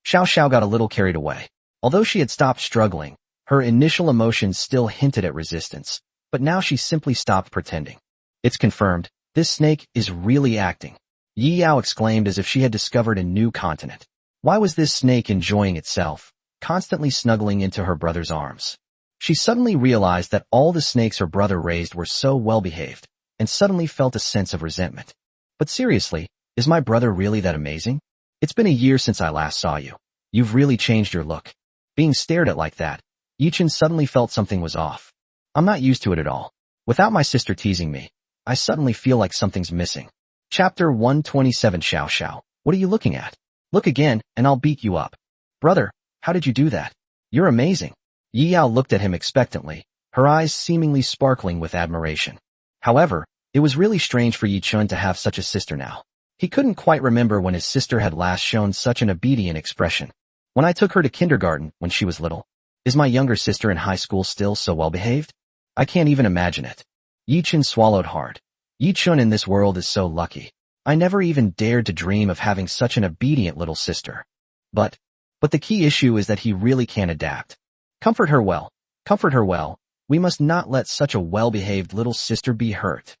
Xiao Xiao got a little carried away. Although she had stopped struggling, her initial emotions still hinted at resistance, but now she simply stopped pretending. It's confirmed, this snake is really acting. Yi Yao exclaimed as if she had discovered a new continent. Why was this snake enjoying itself, constantly snuggling into her brother's arms? She suddenly realized that all the snakes her brother raised were so well-behaved, and suddenly felt a sense of resentment. But seriously, is my brother really that amazing? It's been a year since I last saw you. You've really changed your look. Being stared at like that, Yi Chen suddenly felt something was off. I'm not used to it at all. Without my sister teasing me, I suddenly feel like something's missing. Chapter 127 Xiao Xiao, what are you looking at? Look again, and I'll beat you up. Brother, how did you do that? You're amazing. Yi Yao looked at him expectantly, her eyes seemingly sparkling with admiration. However, it was really strange for Yi Chun to have such a sister now. He couldn't quite remember when his sister had last shown such an obedient expression. When I took her to kindergarten when she was little. Is my younger sister in high school still so well-behaved? I can't even imagine it. Yi Chun swallowed hard. Yi Chun in this world is so lucky. I never even dared to dream of having such an obedient little sister. But the key issue is that he really can't adapt. Comfort her well. Comfort her well. We must not let such a well-behaved little sister be hurt.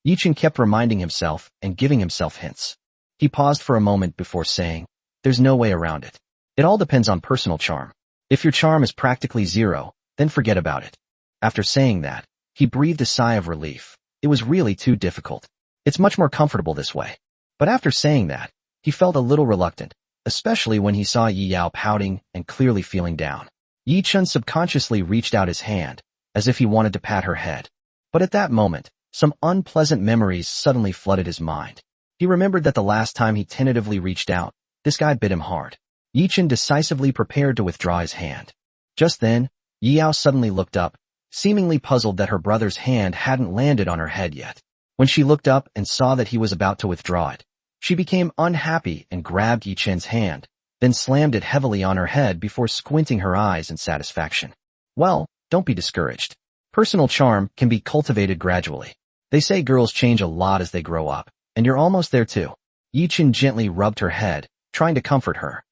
Yi Chun kept reminding himself and giving himself hints. He paused for a moment before saying, "There's no way around it. It all depends on personal charm. If your charm is practically zero, then forget about it." After saying that, he breathed a sigh of relief. It was really too difficult. It's much more comfortable this way. But after saying that, he felt a little reluctant, especially when he saw Yi Yao pouting and clearly feeling down. Yi Chun subconsciously reached out his hand, as if he wanted to pat her head. But at that moment, some unpleasant memories suddenly flooded his mind. He remembered that the last time he tentatively reached out, this guy bit him hard. Yi Chun decisively prepared to withdraw his hand. Just then, Yi Yao suddenly looked up, seemingly puzzled that her brother's hand hadn't landed on her head yet. When she looked up and saw that he was about to withdraw it, she became unhappy and grabbed Yi Chun's hand, then slammed it heavily on her head before squinting her eyes in satisfaction. Well, don't be discouraged. Personal charm can be cultivated gradually. They say girls change a lot as they grow up, and you're almost there too. Yi Chun gently rubbed her head, trying to comfort her.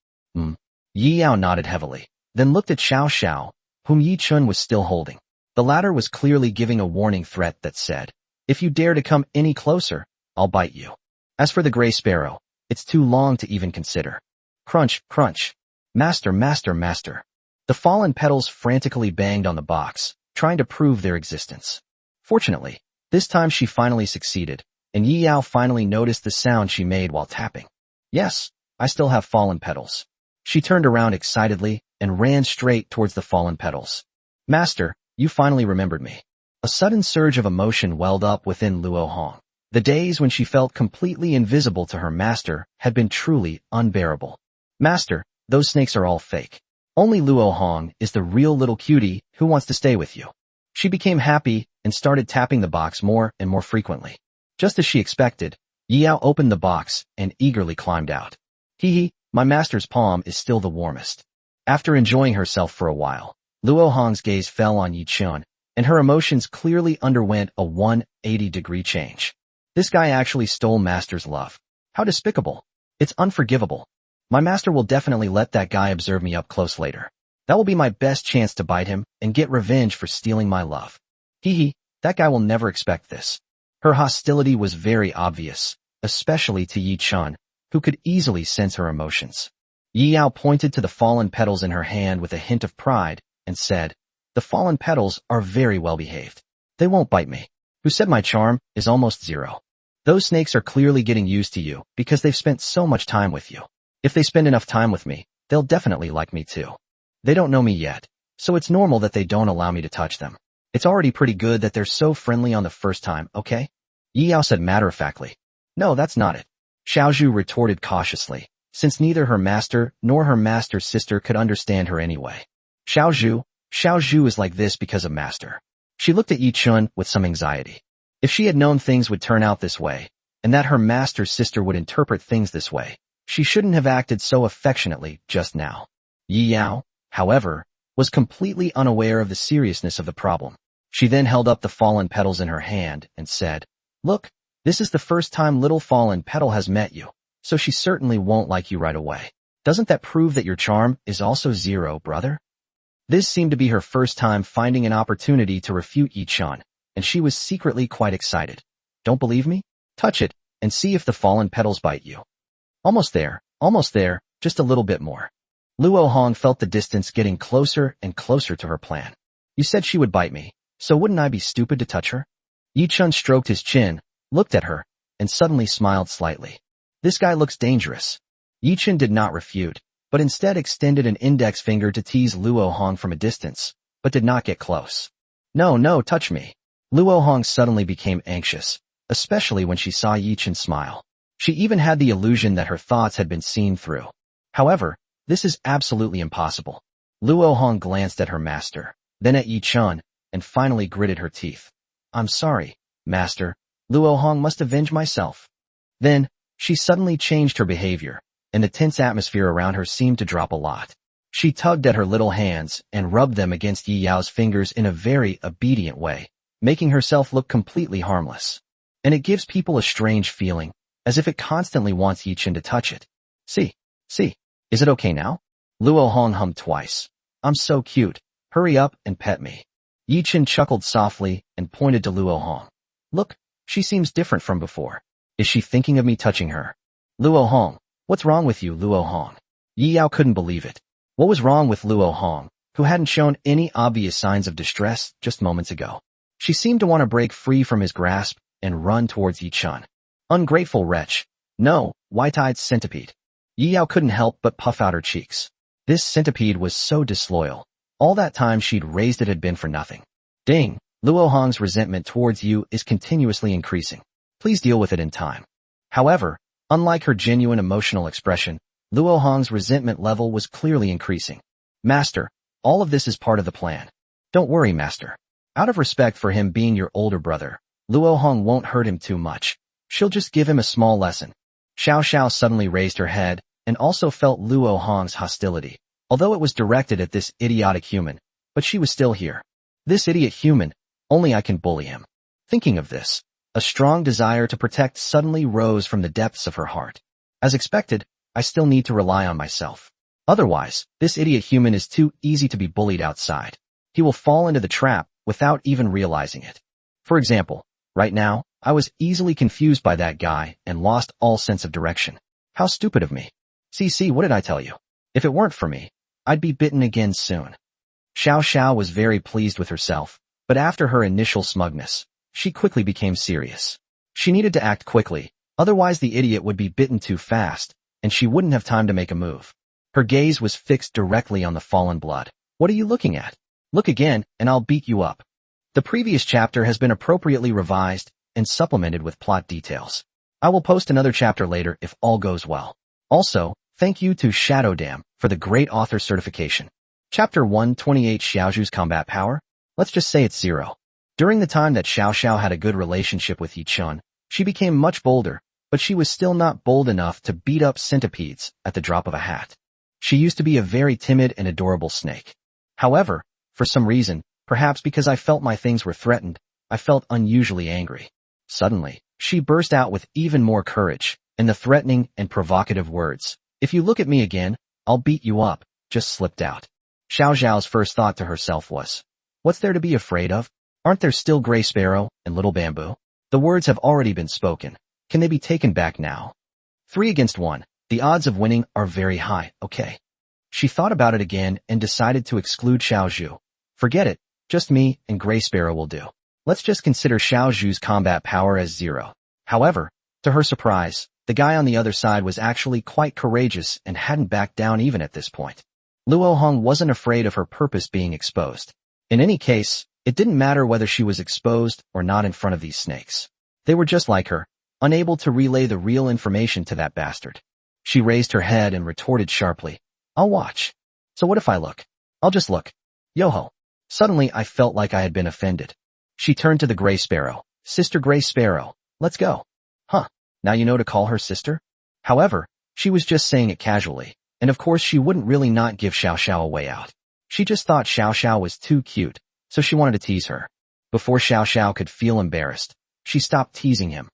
Yi Yao nodded heavily, then looked at Shiao Sha, whom Yi Chun was still holding. The latter was clearly giving a warning threat that said, "If you dare to come any closer, I'll bite you." As for the gray sparrow, it's too long to even consider. Crunch, crunch. Master, master, master. The fallen petals frantically banged on the box, trying to prove their existence. Fortunately, this time she finally succeeded, and Yi Yao finally noticed the sound she made while tapping. "Yes, I still have fallen petals." She turned around excitedly and ran straight towards the fallen petals. "Master, you finally remembered me." A sudden surge of emotion welled up within Luo Hong. The days when she felt completely invisible to her master had been truly unbearable. "Master, those snakes are all fake. Only Luo Hong is the real little cutie who wants to stay with you." She became happy and started tapping the box more and more frequently. Just as she expected, Yi Yao opened the box and eagerly climbed out. "Hee, my master's palm is still the warmest." After enjoying herself for a while, Luo Hong's gaze fell on Yi Chun, and her emotions clearly underwent a 180-degree change. This guy actually stole master's love. How despicable. It's unforgivable. My master will definitely let that guy observe me up close later. That will be my best chance to bite him and get revenge for stealing my love. That guy will never expect this. Her hostility was very obvious, especially to Yi Chun, who could easily sense her emotions. Yi Yao pointed to the fallen petals in her hand with a hint of pride and said, "The fallen petals are very well behaved. They won't bite me. Who said my charm is almost zero? Those snakes are clearly getting used to you because they've spent so much time with you. If they spend enough time with me, they'll definitely like me too. They don't know me yet, so it's normal that they don't allow me to touch them. It's already pretty good that they're so friendly on the first time, okay?" Yi Yao said matter-of-factly. "No, that's not it." Xiao Zhu retorted cautiously, since neither her master nor her master's sister could understand her anyway. Xiao Zhu is like this because of master." She looked at Yi Chun with some anxiety. If she had known things would turn out this way, and that her master's sister would interpret things this way, she shouldn't have acted so affectionately just now. Yi Yao, however, was completely unaware of the seriousness of the problem. She then held up the fallen petals in her hand and said, "Look, this is the first time little fallen petal has met you, so she certainly won't like you right away. Doesn't that prove that your charm is also zero, brother?" This seemed to be her first time finding an opportunity to refute Yi Chun, and she was secretly quite excited. "Don't believe me? Touch it, and see if the fallen petals bite you." Almost there, just a little bit more. Luo Hong felt the distance getting closer and closer to her plan. "You said she would bite me, so wouldn't I be stupid to touch her?" Yi Chun stroked his chin, looked at her, and suddenly smiled slightly. "This guy looks dangerous." Yi Chun did not refute, but instead extended an index finger to tease Luo Hong from a distance, but did not get close. No, touch me." Luo Hong suddenly became anxious, especially when she saw Yi Chun smile. She even had the illusion that her thoughts had been seen through. However, this is absolutely impossible. Luo Hong glanced at her master, then at Yi Chun, and finally gritted her teeth. "I'm sorry, master. Luo Hong must avenge myself." Then, she suddenly changed her behavior, and the tense atmosphere around her seemed to drop a lot. She tugged at her little hands and rubbed them against Yi Yao's fingers in a very obedient way, making herself look completely harmless. And it gives people a strange feeling, as if it constantly wants Yi Chun to touch it. See, is it okay now?" Luo Hong hummed twice. "I'm so cute. Hurry up and pet me." Yi Chun chuckled softly and pointed to Luo Hong. "Look, she seems different from before. Is she thinking of me touching her?" Luo Hong, what's wrong with you, Luo Hong? Yi Yao couldn't believe it. What was wrong with Luo Hong, who hadn't shown any obvious signs of distress just moments ago? She seemed to want to break free from his grasp and run towards Yi Chun. Ungrateful wretch. No, white-eyed centipede. Yi Yao couldn't help but puff out her cheeks. This centipede was so disloyal. All that time she'd raised it had been for nothing. Ding, Luo Hong's resentment towards you is continuously increasing. Please deal with it in time. However, unlike her genuine emotional expression, Luo Hong's resentment level was clearly increasing. Master, all of this is part of the plan. Don't worry, Master. Out of respect for him being your older brother, Luo Hong won't hurt him too much. She'll just give him a small lesson. Shiao Sha suddenly raised her head and also felt Luo Hong's hostility, although it was directed at this idiotic human, but she was still here. This idiot human, only I can bully him. Thinking of this, a strong desire to protect suddenly rose from the depths of her heart. As expected, I still need to rely on myself. Otherwise, this idiot human is too easy to be bullied outside. He will fall into the trap without even realizing it. For example, right now, I was easily confused by that guy and lost all sense of direction. How stupid of me. CC, what did I tell you? If it weren't for me, I'd be bitten again soon. Shiao Sha was very pleased with herself, but after her initial smugness, she quickly became serious. She needed to act quickly, otherwise the idiot would be bitten too fast, and she wouldn't have time to make a move. Her gaze was fixed directly on the fallen blood. What are you looking at? Look again, and I'll beat you up. The previous chapter has been appropriately revised and supplemented with plot details. I will post another chapter later if all goes well. Also, thank you to Shadow Dam for the great author certification. Chapter 128 Xiaozhu's combat power? Let's just say it's 0. During the time that Xiao Sha had a good relationship with Yi Chun, she became much bolder, but she was still not bold enough to beat up centipedes at the drop of a hat. She used to be a very timid and adorable snake. However, for some reason, perhaps because I felt my things were threatened, I felt unusually angry. Suddenly, she burst out with even more courage, and the threatening and provocative words, "If you look at me again, I'll beat you up," just slipped out. Xiao Zhao's first thought to herself was, what's there to be afraid of? Aren't there still Gray Sparrow and Little Bamboo? The words have already been spoken. Can they be taken back now? 3 against 1. The odds of winning are very high, okay. She thought about it again and decided to exclude Xiao Zhu. Forget it, just me and Gray Sparrow will do. Let's just consider Xiao Zhu's combat power as 0. However, to her surprise, the guy on the other side was actually quite courageous and hadn't backed down even at this point. Luo Hong wasn't afraid of her purpose being exposed. In any case, it didn't matter whether she was exposed or not in front of these snakes. They were just like her, unable to relay the real information to that bastard. She raised her head and retorted sharply, I'll watch. So what if I look? I'll just look. Yo-ho. Suddenly I felt like I had been offended. She turned to the Gray Sparrow. Sister Gray Sparrow, let's go. Huh, now you know to call her sister? However, she was just saying it casually, and of course she wouldn't really not give Xiao Sha a way out. She just thought Xiao Sha was too cute, so she wanted to tease her. Before Xiao Sha could feel embarrassed, she stopped teasing him.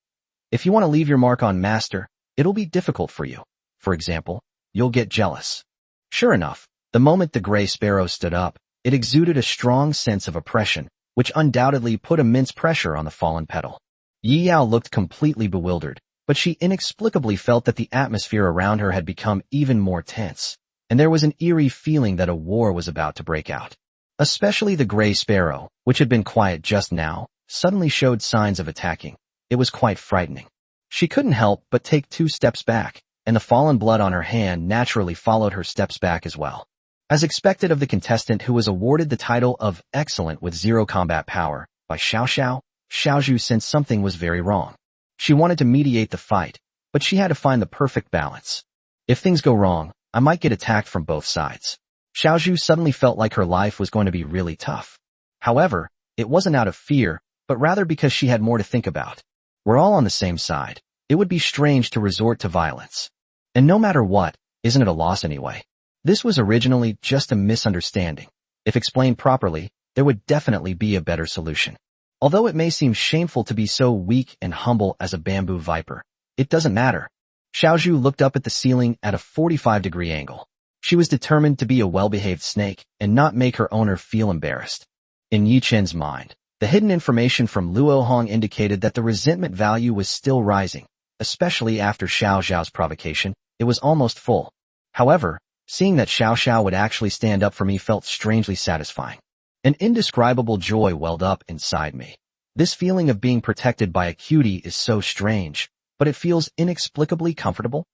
If you want to leave your mark on Master, it'll be difficult for you. For example, you'll get jealous. Sure enough, the moment the Gray Sparrow stood up, it exuded a strong sense of oppression, which undoubtedly put immense pressure on the fallen petal. Yi Yao looked completely bewildered, but she inexplicably felt that the atmosphere around her had become even more tense, and there was an eerie feeling that a war was about to break out. Especially the Gray Sparrow, which had been quiet just now, suddenly showed signs of attacking. It was quite frightening. She couldn't help but take 2 steps back, and the fallen blood on her hand naturally followed her steps back as well. As expected of the contestant who was awarded the title of Excellent with 0 combat power by Xiao Zhu sensed something was very wrong. She wanted to mediate the fight, but she had to find the perfect balance. If things go wrong, I might get attacked from both sides. Xiao Zhu suddenly felt like her life was going to be really tough. However, it wasn't out of fear, but rather because she had more to think about. We're all on the same side. It would be strange to resort to violence. And no matter what, isn't it a loss anyway? This was originally just a misunderstanding. If explained properly, there would definitely be a better solution. Although it may seem shameful to be so weak and humble as a bamboo viper, it doesn't matter. Xiao Zhu looked up at the ceiling at a 45-degree angle. She was determined to be a well-behaved snake and not make her owner feel embarrassed. In Yi Chen's mind, the hidden information from Luo Hong indicated that the resentment value was still rising, especially after Xiao Zhao's provocation. It was almost full. However, seeing that Xiao Sha would actually stand up for me felt strangely satisfying. An indescribable joy welled up inside me. This feeling of being protected by a cutie is so strange, but it feels inexplicably comfortable.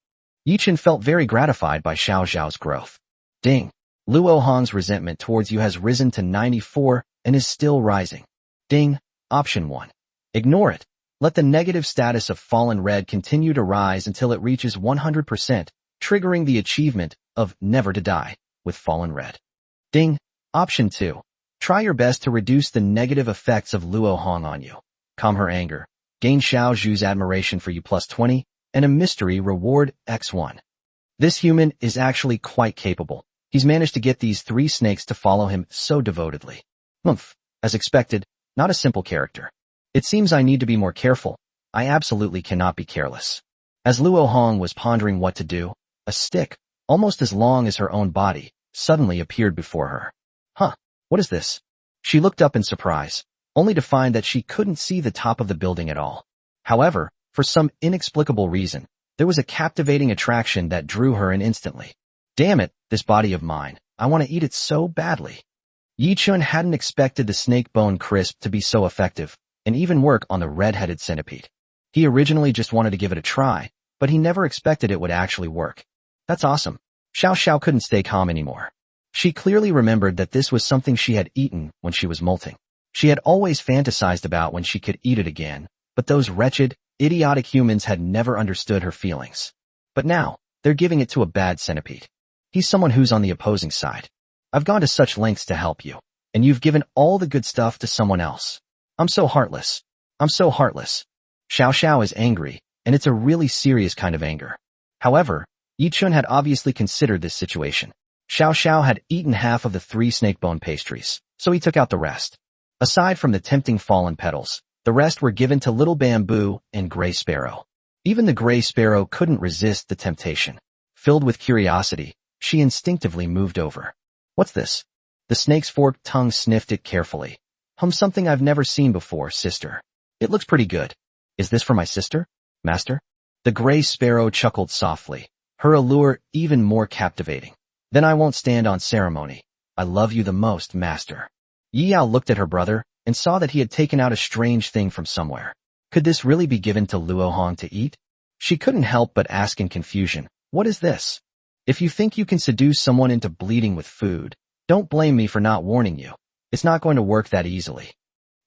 Yichen felt very gratified by Xiao Zhao's growth. Ding. Luo Hong's resentment towards you has risen to 94 and is still rising. Ding. Option 1. Ignore it. Let the negative status of fallen red continue to rise until it reaches 100%, triggering the achievement of never to die with fallen red. Ding. Option 2. Try your best to reduce the negative effects of Luo Hong on you. Calm her anger. Gain Xiao Zhu's admiration for you plus 20, and a mystery reward X1. This human is actually quite capable. He's managed to get these 3 snakes to follow him so devotedly. Humph. As expected, not a simple character. It seems I need to be more careful. I absolutely cannot be careless. As Luo Hong was pondering what to do, a stick, almost as long as her own body, suddenly appeared before her. Huh, what is this? She looked up in surprise, only to find that she couldn't see the top of the building at all. However, for some inexplicable reason, there was a captivating attraction that drew her in instantly. Damn it, this body of mine, I want to eat it so badly. Yichun hadn't expected the snake bone crisp to be so effective, and even work on the red-headed centipede. He originally just wanted to give it a try, but he never expected it would actually work. That's awesome. Xiao Xiao couldn't stay calm anymore. She clearly remembered that this was something she had eaten when she was molting. She had always fantasized about when she could eat it again, but those wretched, idiotic humans had never understood her feelings. But now, they're giving it to a bad centipede. He's someone who's on the opposing side. I've gone to such lengths to help you, and you've given all the good stuff to someone else. I'm so heartless. I'm so heartless. Xiao Xiao is angry, and it's a really serious kind of anger. However, Yichun had obviously considered this situation. Xiao Xiao had eaten half of the 3 snakebone pastries, so he took out the rest. Aside from the tempting fallen petals, the rest were given to Little Bamboo and Gray Sparrow. Even the Gray Sparrow couldn't resist the temptation. Filled with curiosity, she instinctively moved over. What's this? The snake's forked tongue sniffed it carefully. Something I've never seen before, sister. It looks pretty good. Is this for my sister, master? The Gray Sparrow chuckled softly, her allure even more captivating. Then I won't stand on ceremony. I love you the most, master. Yi Yao looked at her brother and saw that he had taken out a strange thing from somewhere. Could this really be given to Luo Hong to eat? She couldn't help but ask in confusion, what is this? If you think you can seduce someone into bleeding with food, don't blame me for not warning you. It's not going to work that easily.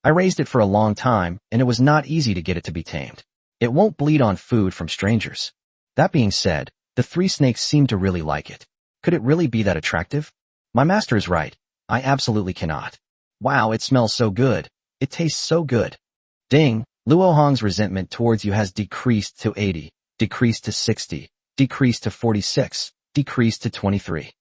I raised it for a long time, and it was not easy to get it to be tamed. It won't bleed on food from strangers. That being said, the 3 snakes seemed to really like it. Could it really be that attractive? My master is right. I absolutely cannot. Wow, it smells so good. It tastes so good. Ding, Luo Hong's resentment towards you has decreased to 80, decreased to 60, decreased to 46, decreased to 23.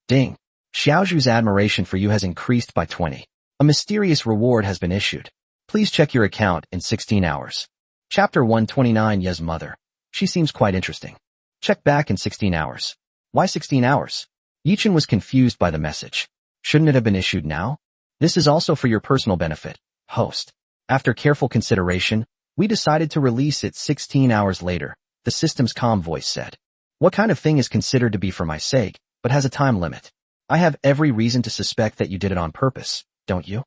Ding, Xiao Zhu's admiration for you has increased by 20. A mysterious reward has been issued. Please check your account in 16 hours. Chapter 129 Ye's mother. She seems quite interesting. Check back in 16 hours. Why 16 hours? Yichun was confused by the message. Shouldn't it have been issued now? This is also for your personal benefit, host. After careful consideration, we decided to release it 16 hours later, the system's calm voice said. What kind of thing is considered to be for my sake, but has a time limit? I have every reason to suspect that you did it on purpose, don't you?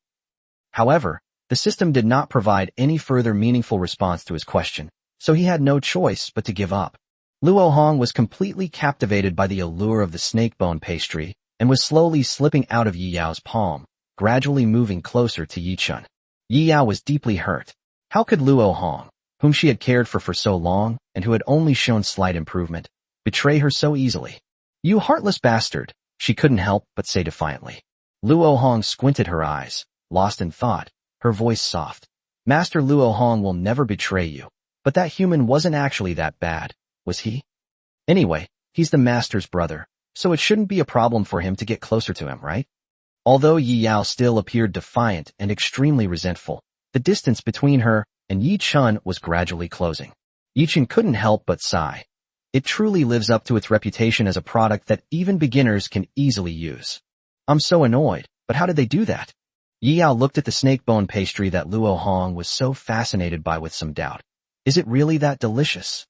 However, the system did not provide any further meaningful response to his question, so he had no choice but to give up. Luo Hong was completely captivated by the allure of the snakebone pastry and was slowly slipping out of Yi Yao's palm, gradually moving closer to Yichun. Yi Yao was deeply hurt. How could Luo Hong, whom she had cared for so long and who had only shown slight improvement, betray her so easily? You heartless bastard, she couldn't help but say defiantly. Luo Hong squinted her eyes, lost in thought, her voice soft. Master Luo Hong will never betray you, but that human wasn't actually that bad, was he? Anyway, he's the master's brother, so it shouldn't be a problem for him to get closer to him, right? Although Yi Yao still appeared defiant and extremely resentful, the distance between her and Yi Chun was gradually closing. Yi Chun couldn't help but sigh. It truly lives up to its reputation as a product that even beginners can easily use. I'm so annoyed, but how did they do that? Yi Yao looked at the snakebone pastry that Luo Hong was so fascinated by with some doubt. Is it really that delicious?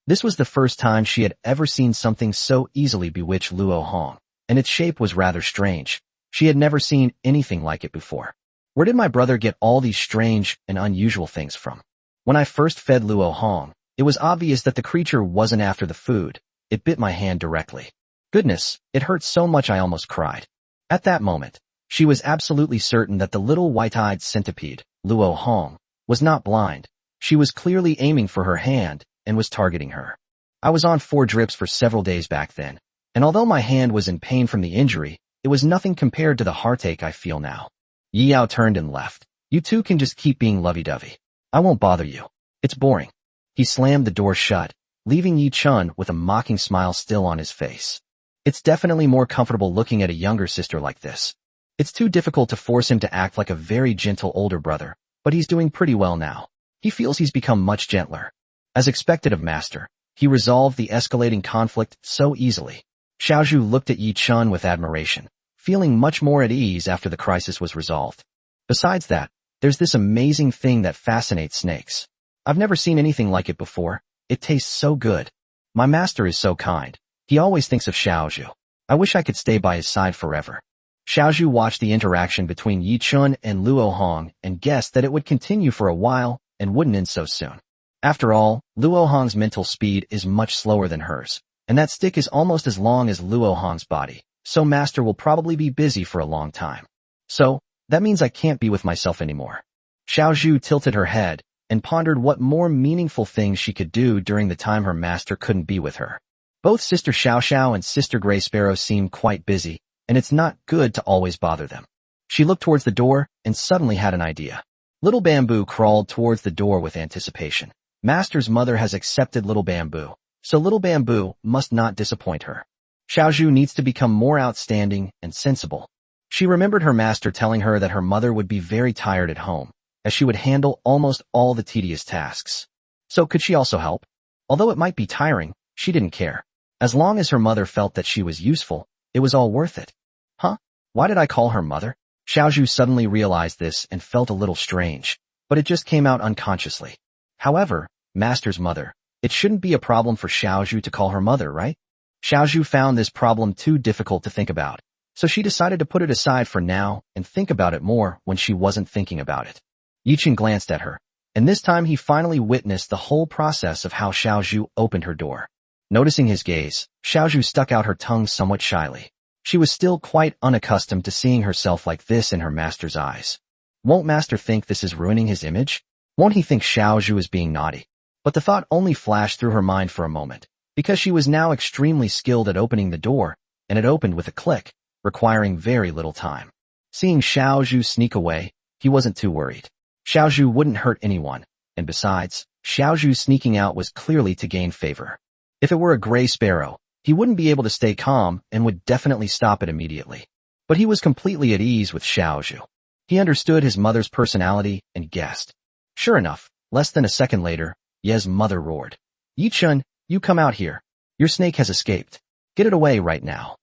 This was the first time she had ever seen something so easily bewitch Luo Hong, and its shape was rather strange. She had never seen anything like it before. Where did my brother get all these strange and unusual things from? When I first fed Luo Hong, it was obvious that the creature wasn't after the food. It bit my hand directly. Goodness, it hurt so much I almost cried. At that moment, she was absolutely certain that the little white-eyed centipede, Luo Hong, was not blind. She was clearly aiming for her hand and was targeting her. I was on 4 drips for several days back then, and although my hand was in pain from the injury, it was nothing compared to the heartache I feel now. Yi Yao turned and left. You two can just keep being lovey-dovey. I won't bother you. It's boring. He slammed the door shut, leaving Yi Chun with a mocking smile still on his face. It's definitely more comfortable looking at a younger sister like this. It's too difficult to force him to act like a very gentle older brother, but he's doing pretty well now. He feels he's become much gentler. As expected of Master, he resolved the escalating conflict so easily. Xiaozhu looked at Yi Chun with admiration, feeling much more at ease after the crisis was resolved. Besides that, there's this amazing thing that fascinates snakes. I've never seen anything like it before. It tastes so good. My master is so kind. He always thinks of Xiaozhu. I wish I could stay by his side forever. Xiaozhu watched the interaction between Yi Chun and Luo Hong and guessed that it would continue for a while and wouldn't end so soon. After all, Luo Hong's mental speed is much slower than hers, and that stick is almost as long as Luo Hong's body, so Master will probably be busy for a long time. So, that means I can't be with myself anymore. Xiaozhu tilted her head and pondered what more meaningful things she could do during the time her master couldn't be with her. Both Sister Shiao Sha and Sister Gray Sparrow seem quite busy, and it's not good to always bother them. She looked towards the door and suddenly had an idea. Little Bamboo crawled towards the door with anticipation. Master's mother has accepted Little Bamboo, so Little Bamboo must not disappoint her. Xiaozhu needs to become more outstanding and sensible. She remembered her master telling her that her mother would be very tired at home, as she would handle almost all the tedious tasks. So could she also help? Although it might be tiring, she didn't care. As long as her mother felt that she was useful, it was all worth it. Huh? Why did I call her mother? Xiaozhu suddenly realized this and felt a little strange, but it just came out unconsciously. However, Master's mother, it shouldn't be a problem for Xiaozhu to call her mother, right? Xiaozhu found this problem too difficult to think about, so she decided to put it aside for now and think about it more when she wasn't thinking about it. Yichen glanced at her, and this time he finally witnessed the whole process of how Xiaozhu opened her door. Noticing his gaze, Xiaozhu stuck out her tongue somewhat shyly. She was still quite unaccustomed to seeing herself like this in her master's eyes. Won't Master think this is ruining his image? Won't he think Xiaozhu is being naughty? But the thought only flashed through her mind for a moment, because she was now extremely skilled at opening the door, and it opened with a click, requiring very little time. Seeing Xiaozhu sneak away, he wasn't too worried. Xiaozhu wouldn't hurt anyone, and besides, Xiaozhu sneaking out was clearly to gain favor. If it were a gray sparrow, he wouldn't be able to stay calm and would definitely stop it immediately. But he was completely at ease with Xiaozhu. He understood his mother's personality and guessed. Sure enough, less than a second later, Ye's mother roared. Yi Chun, you come out here. Your snake has escaped. Get it away right now.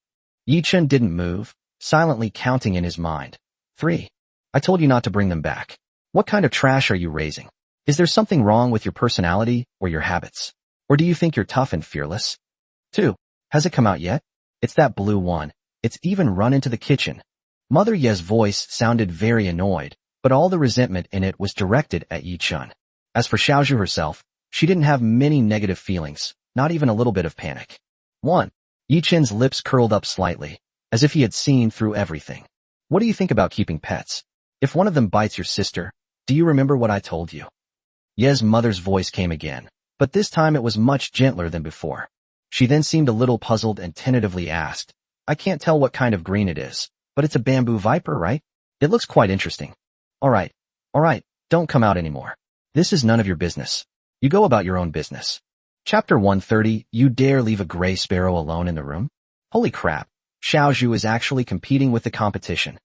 Yi Chun didn't move, silently counting in his mind. 3. I told you not to bring them back. What kind of trash are you raising? Is there something wrong with your personality or your habits? Or do you think you're tough and fearless? 2. Has it come out yet? It's that blue one. It's even run into the kitchen. Mother Ye's voice sounded very annoyed, but all the resentment in it was directed at Yi Chun. As for Xiaozhu herself, she didn't have many negative feelings, not even a little bit of panic. 1. Yi Chun's lips curled up slightly, as if he had seen through everything. What do you think about keeping pets? If one of them bites your sister, do you remember what I told you? Ye's mother's voice came again, but this time it was much gentler than before. She then seemed a little puzzled and tentatively asked, I can't tell what kind of green it is, but it's a bamboo viper, right? It looks quite interesting. All right, don't come out anymore. This is none of your business. You go about your own business. Chapter 130, You Dare Leave a Gray Sparrow Alone in the Room? Holy crap, Xiaozhu is actually competing with the competition.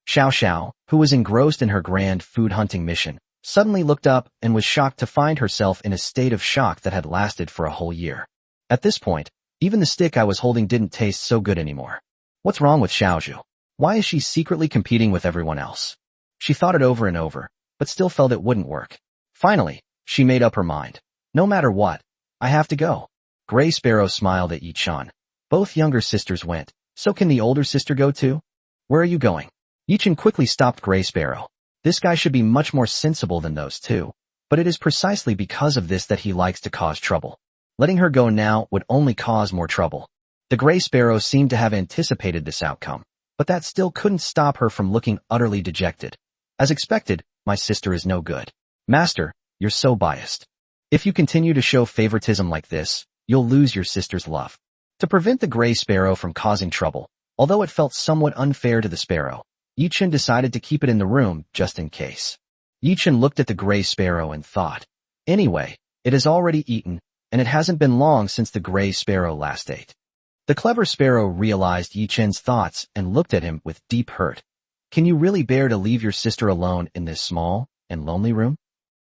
Shiao Sha, who was engrossed in her grand food hunting mission, suddenly looked up and was shocked to find herself in a state of shock that had lasted for a whole year. At this point, even the stick I was holding didn't taste so good anymore. What's wrong with Xiaozhu? Why is she secretly competing with everyone else? She thought it over and over, but still felt it wouldn't work. Finally, she made up her mind. No matter what, I have to go. Gray Sparrow smiled at Yi-chan. Both younger sisters went. So can the older sister go too? Where are you going? Yi-chan quickly stopped Gray Sparrow. This guy should be much more sensible than those two. But it is precisely because of this that he likes to cause trouble. Letting her go now would only cause more trouble. The Gray Sparrow seemed to have anticipated this outcome, but that still couldn't stop her from looking utterly dejected. As expected, my sister is no good. Master, you're so biased. If you continue to show favoritism like this, you'll lose your sister's love. To prevent the Gray Sparrow from causing trouble, although it felt somewhat unfair to the sparrow, Yi-chan decided to keep it in the room just in case. Yi-chan looked at the Gray Sparrow and thought, anyway, it has already eaten, and it hasn't been long since the Gray Sparrow last ate. The clever sparrow realized Yi-chan's thoughts and looked at him with deep hurt. Can you really bear to leave your sister alone in this small and lonely room?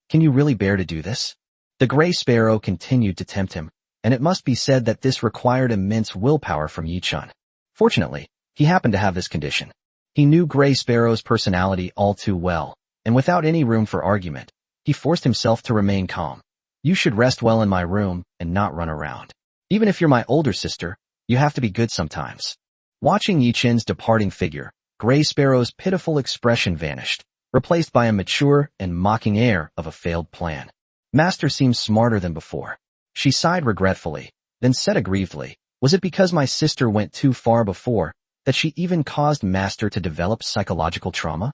Can you really bear to do this? The Gray Sparrow continued to tempt him, and it must be said that this required immense willpower from Yi-chan. Fortunately, he happened to have this condition. He knew Gray Sparrow's personality all too well, and without any room for argument, he forced himself to remain calm. You should rest well in my room and not run around. Even if you're my older sister, you have to be good sometimes. Watching Yi-chan's departing figure, Gray Sparrow's pitiful expression vanished, replaced by a mature and mocking air of a failed plan. Master seems smarter than before. She sighed regretfully, then said aggrievedly, was it because my sister went too far before that she even caused Master to develop psychological trauma?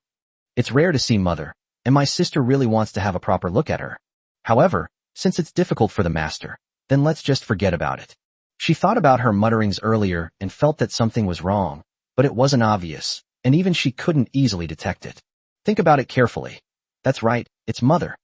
It's rare to see Mother, and my sister really wants to have a proper look at her. However, since it's difficult for the Master, then let's just forget about it. She thought about her mutterings earlier and felt that something was wrong, but it wasn't obvious, and even she couldn't easily detect it. Think about it carefully. That's right, it's Mother.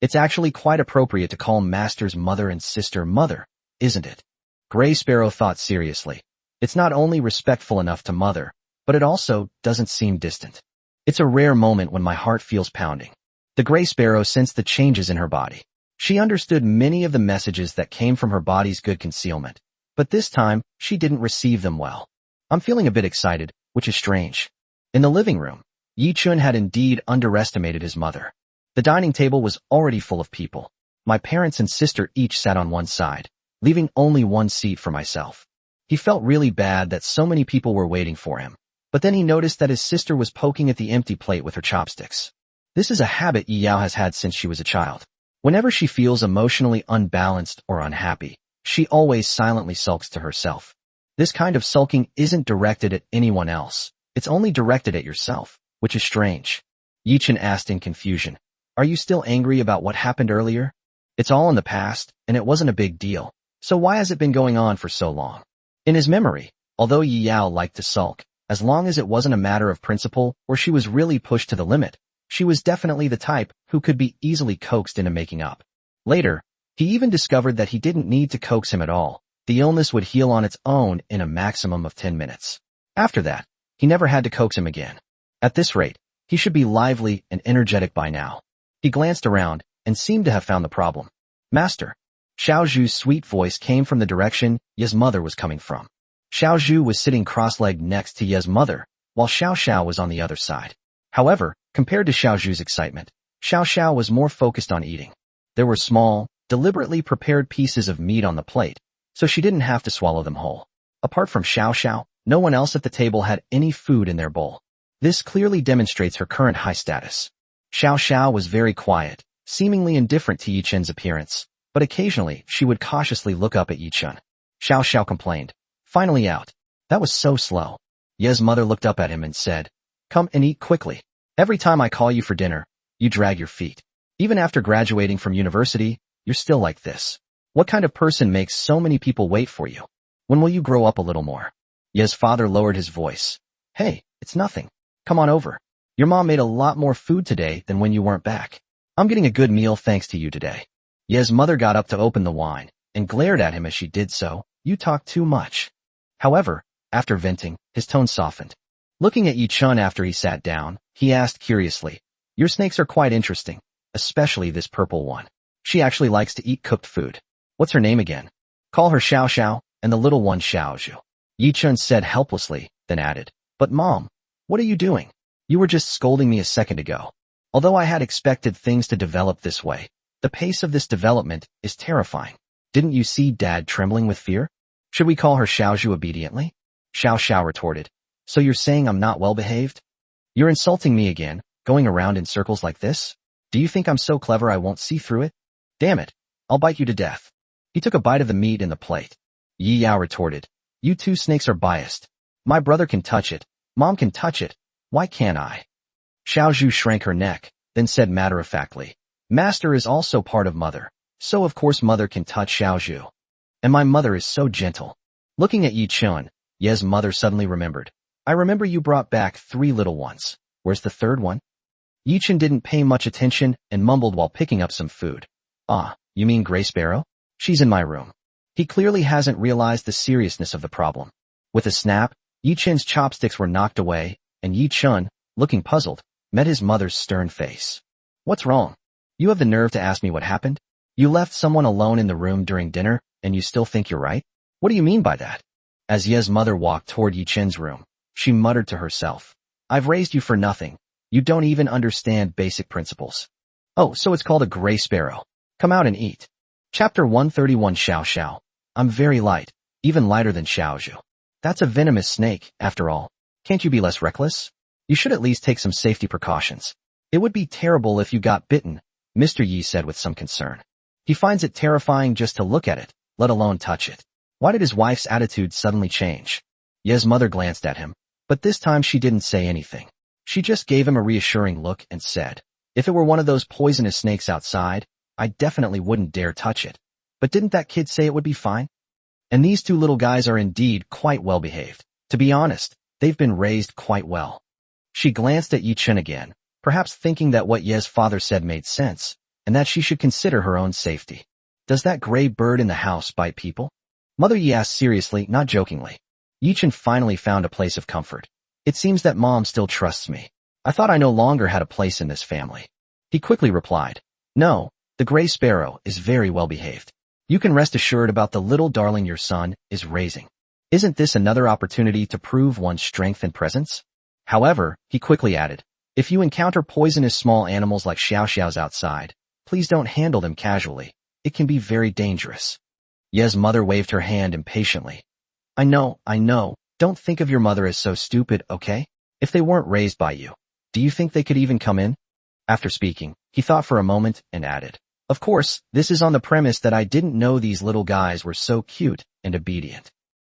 It's actually quite appropriate to call Master's mother and sister Mother, isn't it? Gray Sparrow thought seriously. It's not only respectful enough to Mother, but it also doesn't seem distant. It's a rare moment when my heart feels pounding. The Gray Sparrow sensed the changes in her body. She understood many of the messages that came from her body's good concealment, but this time, she didn't receive them well. I'm feeling a bit excited, which is strange. In the living room, Yi-chan had indeed underestimated his mother. The dining table was already full of people. My parents and sister each sat on one side, leaving only one seat for myself. He felt really bad that so many people were waiting for him, but then he noticed that his sister was poking at the empty plate with her chopsticks. This is a habit Yi-yao has had since she was a child. Whenever she feels emotionally unbalanced or unhappy, she always silently sulks to herself. This kind of sulking isn't directed at anyone else. It's only directed at yourself, which is strange. Yi-chan asked in confusion. Are you still angry about what happened earlier? It's all in the past, and it wasn't a big deal. So why has it been going on for so long? In his memory, although Yi-yao liked to sulk, as long as it wasn't a matter of principle or she was really pushed to the limit, she was definitely the type who could be easily coaxed into making up. Later, he even discovered that he didn't need to coax him at all. The illness would heal on its own in a maximum of 10 minutes. After that, he never had to coax him again. At this rate, he should be lively and energetic by now. He glanced around and seemed to have found the problem. Master. Xiao Zhu's sweet voice came from the direction Ye's mother was coming from. Xiao Zhu was sitting cross-legged next to Ye's mother, while Xiao Sha was on the other side. However, compared to Xiao Zhu's excitement, Xiao Sha was more focused on eating. There were small, deliberately prepared pieces of meat on the plate, so she didn't have to swallow them whole. Apart from Xiao Sha, no one else at the table had any food in their bowl. This clearly demonstrates her current high status. Xiao Sha was very quiet, seemingly indifferent to Yi-chan's appearance, but occasionally she would cautiously look up at Yi-chan. Xiao Sha complained. Finally out. That was so slow. Ye's mother looked up at him and said, come and eat quickly. Every time I call you for dinner, you drag your feet. Even after graduating from university, you're still like this. What kind of person makes so many people wait for you? When will you grow up a little more? Ye's father lowered his voice. Hey, it's nothing. Come on over. Your mom made a lot more food today than when you weren't back. I'm getting a good meal thanks to you today. Ye's mother got up to open the wine and glared at him as she did so. You talk too much. However, after venting, his tone softened. Looking at Yi-chan after he sat down, he asked curiously, your snakes are quite interesting, especially this purple one. She actually likes to eat cooked food. What's her name again? Call her Xiao Xiao, and the little one Xiao Zhu. Yi-chan said helplessly, then added, but mom, what are you doing? You were just scolding me a second ago. Although I had expected things to develop this way, the pace of this development is terrifying. Didn't you see Dad trembling with fear? Should we call her Xiaozhu obediently? Shiao Sha retorted. So you're saying I'm not well-behaved? You're insulting me again, going around in circles like this? Do you think I'm so clever I won't see through it? Damn it, I'll bite you to death. He took a bite of the meat in the plate. Yi Yao retorted. You two snakes are biased. My brother can touch it. Mom can touch it. Why can't I? Xiaozhu shrank her neck, then said matter-of-factly. Master is also part of Mother, so of course Mother can touch Xiaozhu. And my mother is so gentle. Looking at Yi Chun, Ye's mother suddenly remembered. I remember you brought back 3 little ones. Where's the third one? Yi Chun didn't pay much attention and mumbled while picking up some food. Ah, you mean Gray Sparrow? She's in my room. He clearly hasn't realized the seriousness of the problem. With a snap, Yi Chun's chopsticks were knocked away, and Yi Chun, looking puzzled, met his mother's stern face. What's wrong? You have the nerve to ask me what happened? You left someone alone in the room during dinner, and you still think you're right? What do you mean by that? As Ye's mother walked toward Yi Chun's room, she muttered to herself. I've raised you for nothing. You don't even understand basic principles. Oh, so it's called a gray sparrow. Come out and eat. Chapter 131 Xiao Xiao. I'm very light, even lighter than Xiaozhu. That's a venomous snake, after all. Can't you be less reckless? You should at least take some safety precautions. It would be terrible if you got bitten, Mr. Yi said with some concern. He finds it terrifying just to look at it, let alone touch it. Why did his wife's attitude suddenly change? Ye's mother glanced at him, but this time she didn't say anything. She just gave him a reassuring look and said, if it were one of those poisonous snakes outside, I definitely wouldn't dare touch it. But didn't that kid say it would be fine? And these 2 little guys are indeed quite well behaved. To be honest, they've been raised quite well. She glanced at Yi Chun again, perhaps thinking that what Ye's father said made sense, and that she should consider her own safety. Does that gray bird in the house bite people? Mother Yi asked seriously, not jokingly. Yi Chun finally found a place of comfort. It seems that Mom still trusts me. I thought I no longer had a place in this family. He quickly replied, no, the gray sparrow is very well behaved. You can rest assured about the little darling your son is raising. Isn't this another opportunity to prove one's strength and presence? However, he quickly added, if you encounter poisonous small animals like Xiao Xiao's outside, please don't handle them casually. It can be very dangerous. Ye's mother waved her hand impatiently. I know, don't think of your mother as so stupid, okay? If they weren't raised by you, do you think they could even come in? After speaking, he thought for a moment and added, of course, this is on the premise that I didn't know these little guys were so cute and obedient.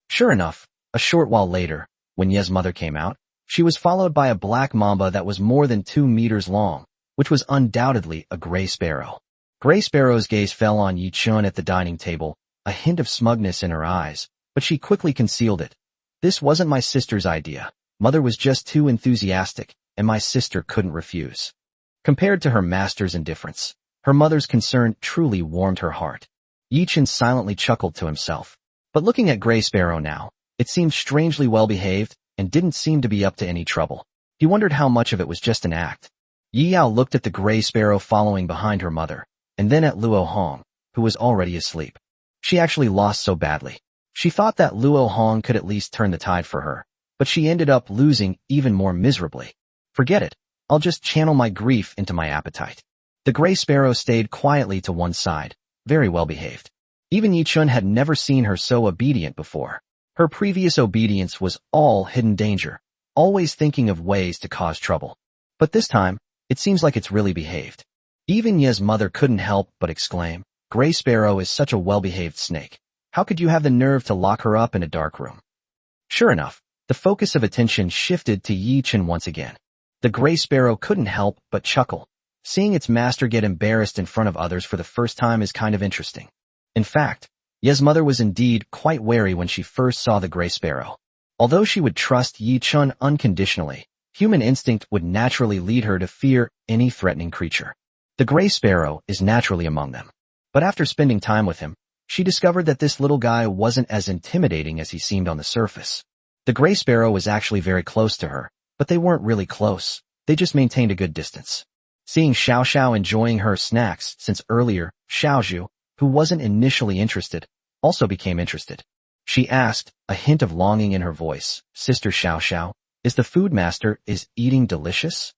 Sure enough, a short while later, when Ye's mother came out, she was followed by a black mamba that was more than 2 meters long, which was undoubtedly a gray sparrow. Gray Sparrow's gaze fell on Yi Chun at the dining table, a hint of smugness in her eyes, but she quickly concealed it. This wasn't my sister's idea. Mother was just too enthusiastic, and my sister couldn't refuse. Compared to her master's indifference, her mother's concern truly warmed her heart. Yi Chun silently chuckled to himself. But looking at Gray Sparrow now, it seemed strangely well-behaved and didn't seem to be up to any trouble. He wondered how much of it was just an act. Yi Yao looked at the Gray Sparrow following behind her mother, and then at Luo Hong, who was already asleep. She actually lost so badly. She thought that Luo Hong could at least turn the tide for her, but she ended up losing even more miserably. Forget it. I'll just channel my grief into my appetite. The Gray Sparrow stayed quietly to one side, very well behaved. Even Yi Chun had never seen her so obedient before. Her previous obedience was all hidden danger, always thinking of ways to cause trouble. But this time, it seems like it's really behaved. Even Ye's mother couldn't help but exclaim, Gray Sparrow is such a well-behaved snake. How could you have the nerve to lock her up in a dark room? Sure enough, the focus of attention shifted to Yi Chun once again. The Gray Sparrow couldn't help but chuckle. Seeing its master get embarrassed in front of others for the first time is kind of interesting. In fact, Ye's mother was indeed quite wary when she first saw the Gray Sparrow. Although she would trust Yi Chun unconditionally, human instinct would naturally lead her to fear any threatening creature. The Gray Sparrow is naturally among them. But after spending time with him, she discovered that this little guy wasn't as intimidating as he seemed on the surface. The Gray Sparrow was actually very close to her, but they weren't really close. They just maintained a good distance. Seeing Xiao Xiao enjoying her snacks since earlier, Xiaozhu, who wasn't initially interested, also became interested. She asked, a hint of longing in her voice, Sister Xiao Xiao, is the food master is eating delicious?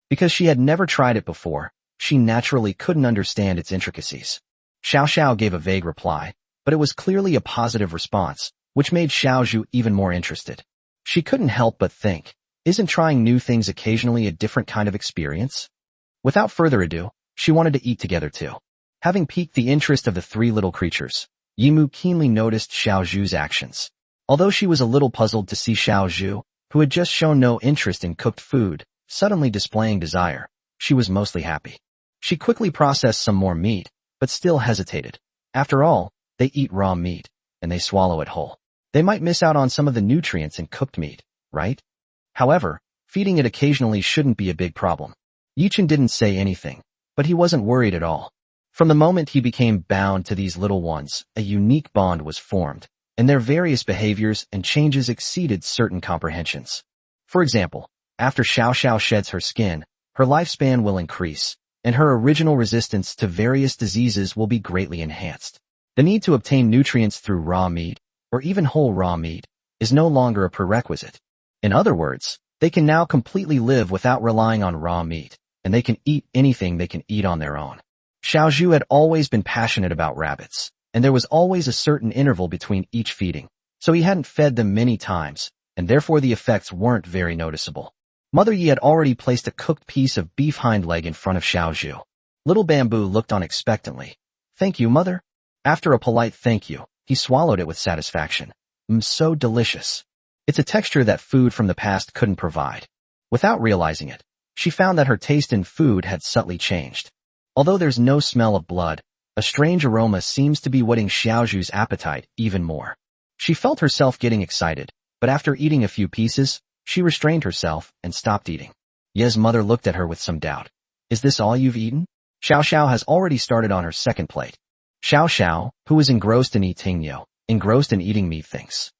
Because she had never tried it before, she naturally couldn't understand its intricacies. Xiao Xiao gave a vague reply, but it was clearly a positive response, which made Xiao Zhu even more interested. She couldn't help but think, isn't trying new things occasionally a different kind of experience? Without further ado, she wanted to eat together too. Having piqued the interest of the three little creatures, Yimu keenly noticed Xiao Zhu's actions. Although she was a little puzzled to see Xiao Zhu, who had just shown no interest in cooked food, suddenly displaying desire, she was mostly happy. She quickly processed some more meat, but still hesitated. After all, they eat raw meat, and they swallow it whole. They might miss out on some of the nutrients in cooked meat, right? However, feeding it occasionally shouldn't be a big problem. Yichen didn't say anything, but he wasn't worried at all. From the moment he became bound to these little ones, a unique bond was formed, and their various behaviors and changes exceeded certain comprehensions. For example, after Shiao Sha sheds her skin, her lifespan will increase, and her original resistance to various diseases will be greatly enhanced. The need to obtain nutrients through raw meat, or even whole raw meat, is no longer a prerequisite. In other words, they can now completely live without relying on raw meat, and they can eat anything they can eat on their own. Xiao Zhu had always been passionate about rabbits, and there was always a certain interval between each feeding, so he hadn't fed them many times, and therefore the effects weren't very noticeable. Mother Yi had already placed a cooked piece of beef hind leg in front of Xiao Zhu. Little Bamboo looked on expectantly. "Thank you, mother." After a polite thank you, he swallowed it with satisfaction. So delicious. It's a texture that food from the past couldn't provide. Without realizing it, she found that her taste in food had subtly changed. Although there's no smell of blood, a strange aroma seems to be whetting Xiao Zhu's appetite even more. She felt herself getting excited, but after eating a few pieces, she restrained herself and stopped eating. Ye's mother looked at her with some doubt. "Is this all you've eaten?" Xiao Xiao has already started on her second plate. Xiao Xiao, who was engrossed in eating meat, thinks,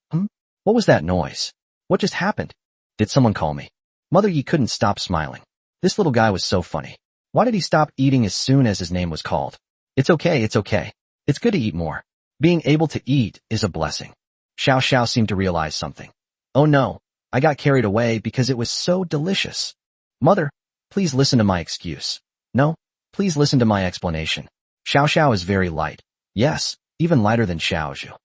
What was that noise? What just happened? Did someone call me? Mother Yi couldn't stop smiling. This little guy was so funny. Why did he stop eating as soon as his name was called? It's okay. It's good to eat more. Being able to eat is a blessing. Xiao Xiao seemed to realize something. Oh no, I got carried away because it was so delicious. Mother, please listen to my excuse. No, please listen to my explanation. Xiao Xiao is very light. Yes, even lighter than Xiao Zhu.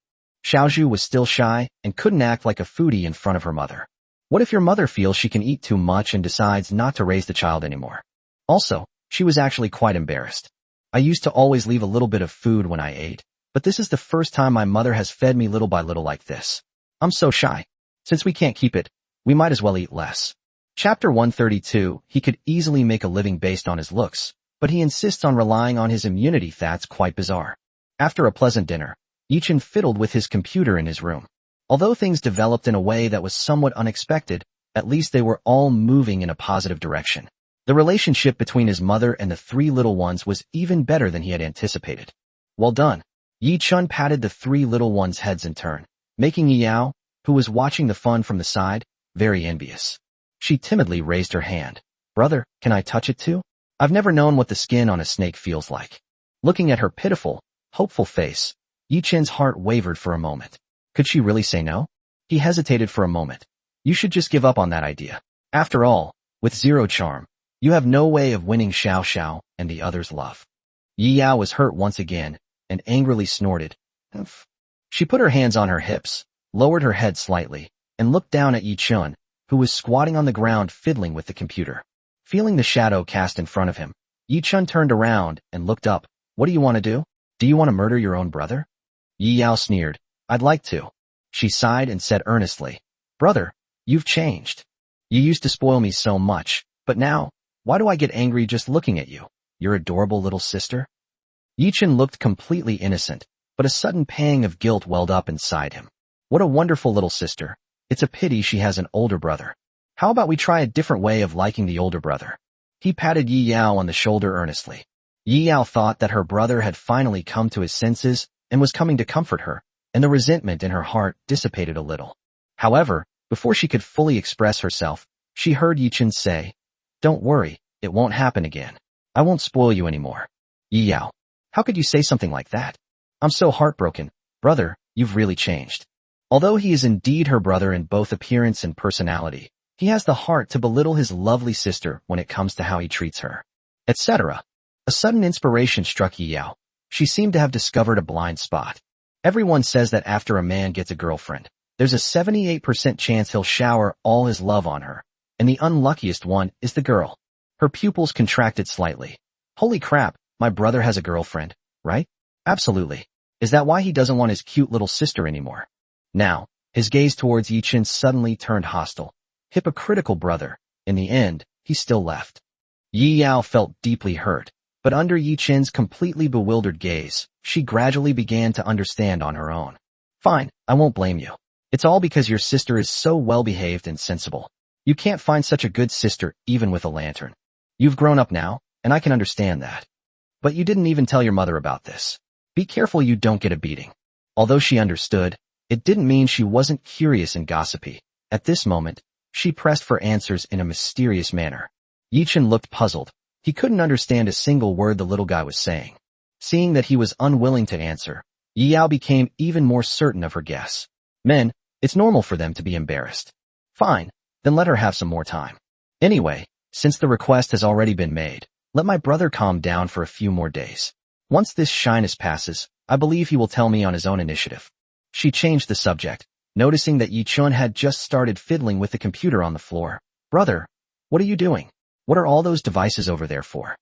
Xiao Zhu was still shy and couldn't act like a foodie in front of her mother. What if your mother feels she can eat too much and decides not to raise the child anymore? Also, she was actually quite embarrassed. I used to always leave a little bit of food when I ate, but this is the first time my mother has fed me little by little like this. I'm so shy. Since we can't keep it, we might as well eat less. Chapter 132, he could easily make a living based on his looks, but he insists on relying on his immunity. That's quite bizarre. After a pleasant dinner, Yichen fiddled with his computer in his room. Although things developed in a way that was somewhat unexpected, at least they were all moving in a positive direction. The relationship between his mother and the three little ones was even better than he had anticipated. Well done. Yi Chun patted the three little ones' heads in turn, making Yi Yao, who was watching the fun from the side, very envious. She timidly raised her hand. Brother, can I touch it too? I've never known what the skin on a snake feels like. Looking at her pitiful, hopeful face, Yi Chen's heart wavered for a moment. Could she really say no? He hesitated for a moment. You should just give up on that idea. After all, with zero charm, you have no way of winning Xiao Xiao and the others' love. Yi Yao was hurt once again, and angrily snorted. Humph. She put her hands on her hips, lowered her head slightly, and looked down at Yi Chun, who was squatting on the ground fiddling with the computer. Feeling the shadow cast in front of him, Yi Chun turned around and looked up. What do you want to do? Do you want to murder your own brother? Yi Yao sneered. I'd like to. She sighed and said earnestly, Brother, you've changed. You used to spoil me so much, but now, why do I get angry just looking at you, your adorable little sister? Yi Chun looked completely innocent, but a sudden pang of guilt welled up inside him. What a wonderful little sister. It's a pity she has an older brother. How about we try a different way of liking the older brother? He patted Yi Yao on the shoulder earnestly. Yi Yao thought that her brother had finally come to his senses and was coming to comfort her, and the resentment in her heart dissipated a little. However, before she could fully express herself, she heard Yi Chun say, Don't worry, it won't happen again. I won't spoil you anymore. Yi Yao, how could you say something like that? I'm so heartbroken. Brother, you've really changed. Although he is indeed her brother in both appearance and personality, he has the heart to belittle his lovely sister when it comes to how he treats her, etc. A sudden inspiration struck Yi Yao. She seemed to have discovered a blind spot. Everyone says that after a man gets a girlfriend, there's a 78% chance he'll shower all his love on her, and the unluckiest one is the girl. Her pupils contracted slightly. Holy crap, my brother has a girlfriend, right? Absolutely. Is that why he doesn't want his cute little sister anymore? Now, his gaze towards Yi-Chin suddenly turned hostile. Hypocritical brother. In the end, he still left. Yi Yao felt deeply hurt, but under Yi-Chin's completely bewildered gaze, she gradually began to understand on her own. Fine, I won't blame you. It's all because your sister is so well-behaved and sensible. You can't find such a good sister even with a lantern. You've grown up now, and I can understand that. But you didn't even tell your mother about this. Be careful you don't get a beating. Although she understood, it didn't mean she wasn't curious and gossipy. At this moment, she pressed for answers in a mysterious manner. Yi-Chin looked puzzled. He couldn't understand a single word the little guy was saying. Seeing that he was unwilling to answer, Yi Yao became even more certain of her guess. Men, it's normal for them to be embarrassed. Fine, then let her have some more time. Anyway, since the request has already been made, let my brother calm down for a few more days. Once this shyness passes, I believe he will tell me on his own initiative. She changed the subject, noticing that Yi-Chun had just started fiddling with the computer on the floor. Brother, what are you doing? What are all those devices over there for?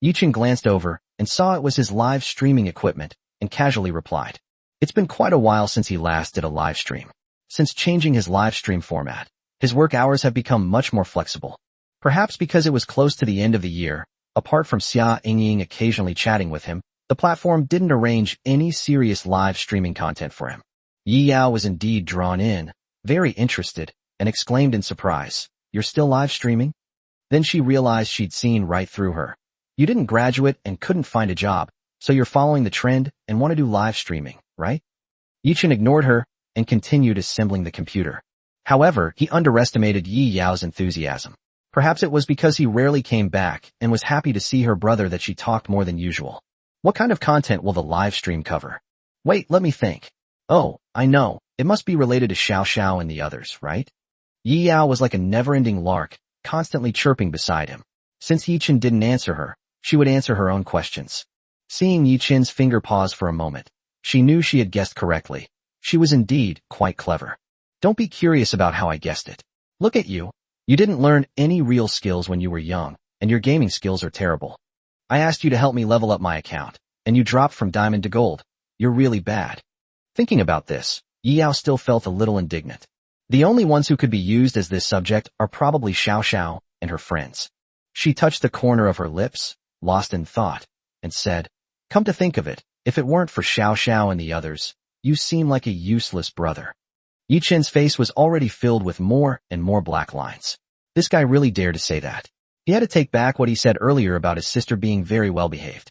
Yi-Chun glanced over and saw it was his live streaming equipment and casually replied. It's been quite a while since he last did a live stream. Since changing his live stream format, his work hours have become much more flexible. Perhaps because it was close to the end of the year, apart from Xia Yingying occasionally chatting with him, the platform didn't arrange any serious live streaming content for him. Yi Yao was indeed drawn in, very interested, and exclaimed in surprise, "You're still live streaming?" Then she realized she'd seen right through her. You didn't graduate and couldn't find a job, so you're following the trend and want to do live streaming, right? Yi-Chin ignored her and continued assembling the computer. However, he underestimated Yi Yao's enthusiasm. Perhaps it was because he rarely came back and was happy to see her brother that she talked more than usual. What kind of content will the live stream cover? Wait, let me think. Oh, I know. It must be related to Shiao Sha and the others, right? Yi Yao was like a never-ending lark, constantly chirping beside him. Since Yi-Chin didn't answer her, she would answer her own questions. Seeing Yi-Chin's finger pause for a moment, she knew she had guessed correctly. She was indeed quite clever. Don't be curious about how I guessed it. Look at you. You didn't learn any real skills when you were young, and your gaming skills are terrible. I asked you to help me level up my account, and you dropped from diamond to gold. You're really bad. Thinking about this, Yi Yao still felt a little indignant. The only ones who could be used as this subject are probably Xiao Sha and her friends. She touched the corner of her lips, lost in thought, and said, "Come to think of it, if it weren't for Xiao Sha and the others, you seem like a useless brother." Yi-Chin's face was already filled with more and more black lines. This guy really dared to say that. He had to take back what he said earlier about his sister being very well-behaved.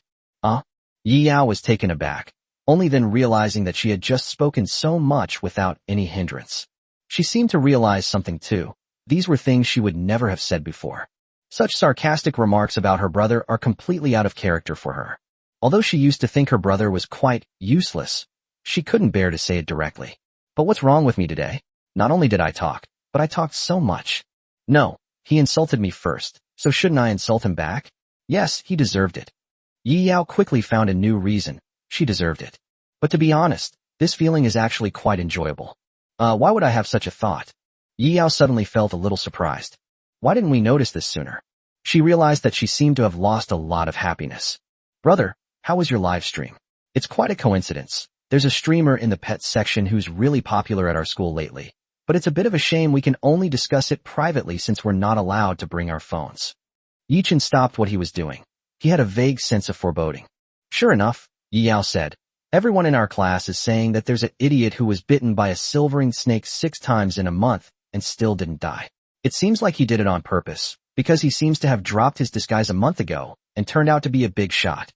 Yi Yao was taken aback, only then realizing that she had just spoken so much without any hindrance. She seemed to realize something too. These were things she would never have said before. Such sarcastic remarks about her brother are completely out of character for her. Although she used to think her brother was quite useless, she couldn't bear to say it directly. But what's wrong with me today? Not only did I talk, but I talked so much. No, he insulted me first, so shouldn't I insult him back? Yes, he deserved it. Yi Yao quickly found a new reason. She deserved it. But to be honest, this feeling is actually quite enjoyable. Why would I have such a thought? Yi Yao suddenly felt a little surprised. Why didn't we notice this sooner? She realized that she seemed to have lost a lot of happiness. Brother, how was your live stream? It's quite a coincidence. There's a streamer in the pets section who's really popular at our school lately, but it's a bit of a shame we can only discuss it privately since we're not allowed to bring our phones. Yi-Chin stopped what he was doing. He had a vague sense of foreboding. Sure enough, Yi Yao said, everyone in our class is saying that there's an idiot who was bitten by a silvering snake 6 times in a month and still didn't die. It seems like he did it on purpose, because he seems to have dropped his disguise a month ago and turned out to be a big shot.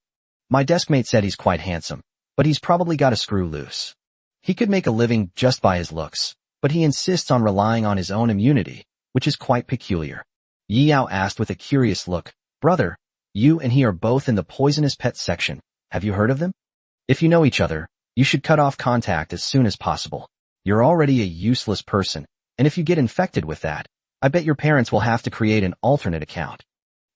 My deskmate said he's quite handsome, but he's probably got a screw loose. He could make a living just by his looks, but he insists on relying on his own immunity, which is quite peculiar. Yi Yao asked with a curious look, Brother, you and he are both in the poisonous pet section. Have you heard of them? If you know each other, you should cut off contact as soon as possible. You're already a useless person, and if you get infected with that, I bet your parents will have to create an alternate account.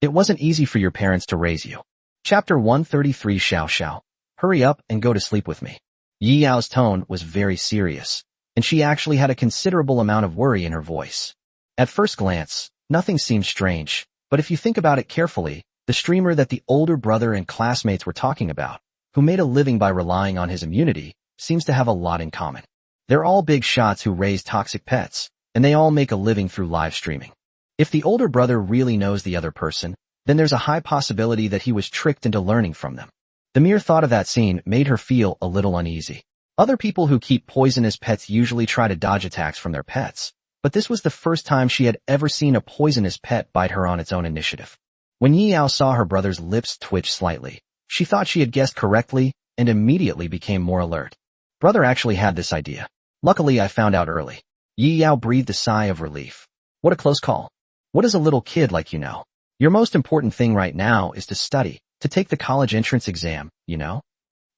It wasn't easy for your parents to raise you. Chapter 133 Xiao Xiao. Hurry up and go to sleep with me. Yi Yao's tone was very serious, and she actually had a considerable amount of worry in her voice. At first glance, nothing seemed strange, but if you think about it carefully, the streamer that the older brother and classmates were talking about, who made a living by relying on his immunity, seems to have a lot in common. They're all big shots who raise toxic pets, and they all make a living through live streaming. If the older brother really knows the other person, then there's a high possibility that he was tricked into learning from them. The mere thought of that scene made her feel a little uneasy. Other people who keep poisonous pets usually try to dodge attacks from their pets, but this was the first time she had ever seen a poisonous pet bite her on its own initiative. When Yi Yao saw her brother's lips twitch slightly, she thought she had guessed correctly and immediately became more alert. Brother actually had this idea. Luckily, I found out early. Yi Yao breathed a sigh of relief. What a close call. What does a little kid like you know? Your most important thing right now is to study, to take the college entrance exam, you know?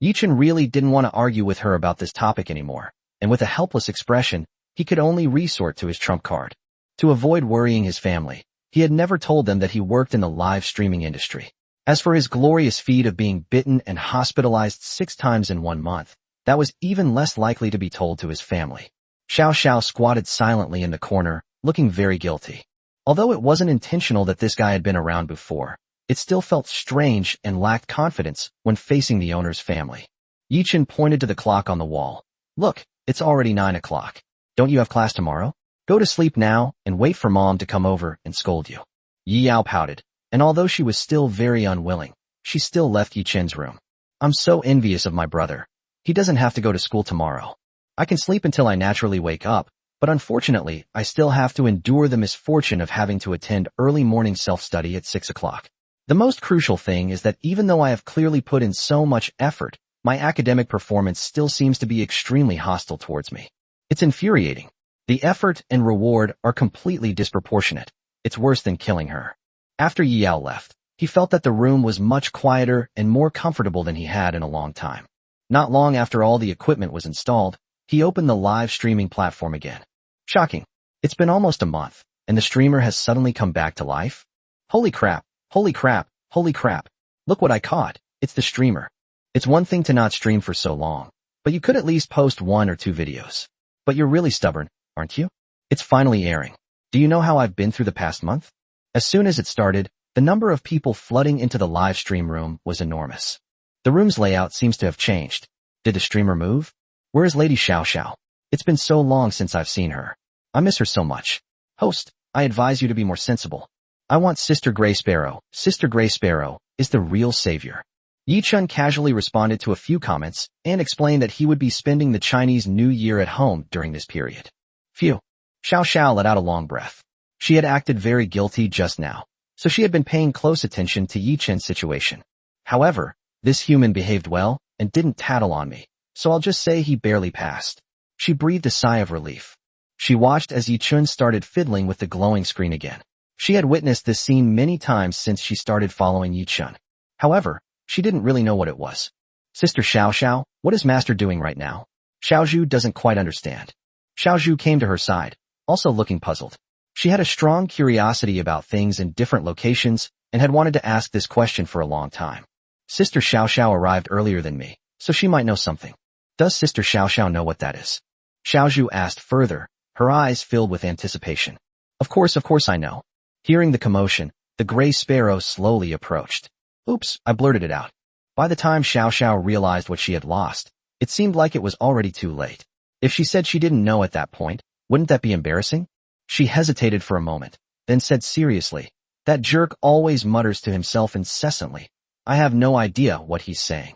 Yichen really didn't want to argue with her about this topic anymore, and with a helpless expression, he could only resort to his trump card. To avoid worrying his family, he had never told them that he worked in the live streaming industry. As for his glorious feat of being bitten and hospitalized 6 times in 1 month, that was even less likely to be told to his family. Shiao Sha squatted silently in the corner, looking very guilty. Although it wasn't intentional that this guy had been around before, it still felt strange and lacked confidence when facing the owner's family. Yichen pointed to the clock on the wall. Look, it's already 9 o'clock. Don't you have class tomorrow? Go to sleep now and wait for mom to come over and scold you. Yi Yao pouted, and although she was still very unwilling, she still left Yichen's room. I'm so envious of my brother. He doesn't have to go to school tomorrow. I can sleep until I naturally wake up, but unfortunately, I still have to endure the misfortune of having to attend early morning self-study at 6 o'clock. The most crucial thing is that even though I have clearly put in so much effort, my academic performance still seems to be extremely hostile towards me. It's infuriating. The effort and reward are completely disproportionate. It's worse than killing her. After Yi Yao left, he felt that the room was much quieter and more comfortable than he had in a long time. Not long after all the equipment was installed, he opened the live streaming platform again. Shocking. It's been almost a month, and the streamer has suddenly come back to life? Holy crap, holy crap, holy crap. Look what I caught. It's the streamer. It's one thing to not stream for so long, but you could at least post 1 or 2 videos. But you're really stubborn, aren't you? It's finally airing. Do you know how I've been through the past month? As soon as it started, the number of people flooding into the live stream room was enormous. The room's layout seems to have changed. Did the streamer move? Where is Lady Shiao Sha? It's been so long since I've seen her. I miss her so much. Host, I advise you to be more sensible. I want Sister Gray Sparrow. Sister Gray Sparrow is the real savior. Yi Chun casually responded to a few comments and explained that he would be spending the Chinese New Year at home during this period. Phew. Xiao Xiao let out a long breath. She had acted very guilty just now, so she had been paying close attention to Yi Chen's situation. However, this human behaved well and didn't tattle on me, so I'll just say he barely passed. She breathed a sigh of relief. She watched as Yi Chun started fiddling with the glowing screen again. She had witnessed this scene many times since she started following Yi Chun. However, she didn't really know what it was. Sister Xiao Xiao, what is Master doing right now? Xiaozhu doesn't quite understand. Xiaozhu came to her side, also looking puzzled. She had a strong curiosity about things in different locations and had wanted to ask this question for a long time. Sister Xiao Xiao arrived earlier than me, so she might know something. Does Sister Xiao Xiao know what that is? Xiaozhu asked further, her eyes filled with anticipation. Of course I know. Hearing the commotion, the gray sparrow slowly approached. Oops, I blurted it out. By the time Xiao Xiao realized what she had lost, it seemed like it was already too late. If she said she didn't know at that point, wouldn't that be embarrassing? She hesitated for a moment, then said seriously, that jerk always mutters to himself incessantly. I have no idea what he's saying.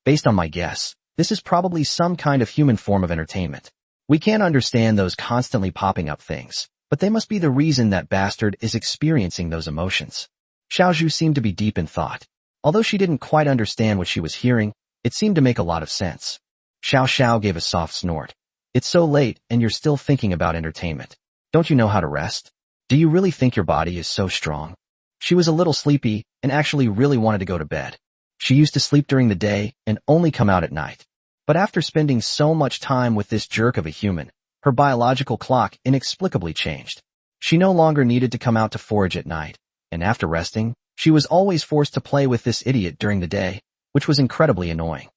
Based on my guess, this is probably some kind of human form of entertainment. We can't understand those constantly popping up things, but they must be the reason that bastard is experiencing those emotions. Xiaozhu seemed to be deep in thought. Although she didn't quite understand what she was hearing, it seemed to make a lot of sense. Xiao Xiao gave a soft snort. It's so late and you're still thinking about entertainment. Don't you know how to rest? Do you really think your body is so strong? She was a little sleepy and actually really wanted to go to bed. She used to sleep during the day and only come out at night. But after spending so much time with this jerk of a human, her biological clock inexplicably changed. She no longer needed to come out to forage at night, and after resting, she was always forced to play with this idiot during the day, which was incredibly annoying.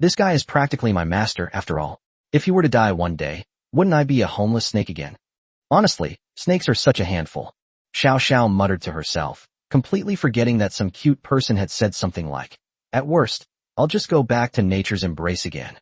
This guy is practically my master, after all. If he were to die one day, wouldn't I be a homeless snake again? Honestly, snakes are such a handful. Shiao Sha muttered to herself, completely forgetting that some cute person had said something like, "At worst, I'll just go back to nature's embrace again."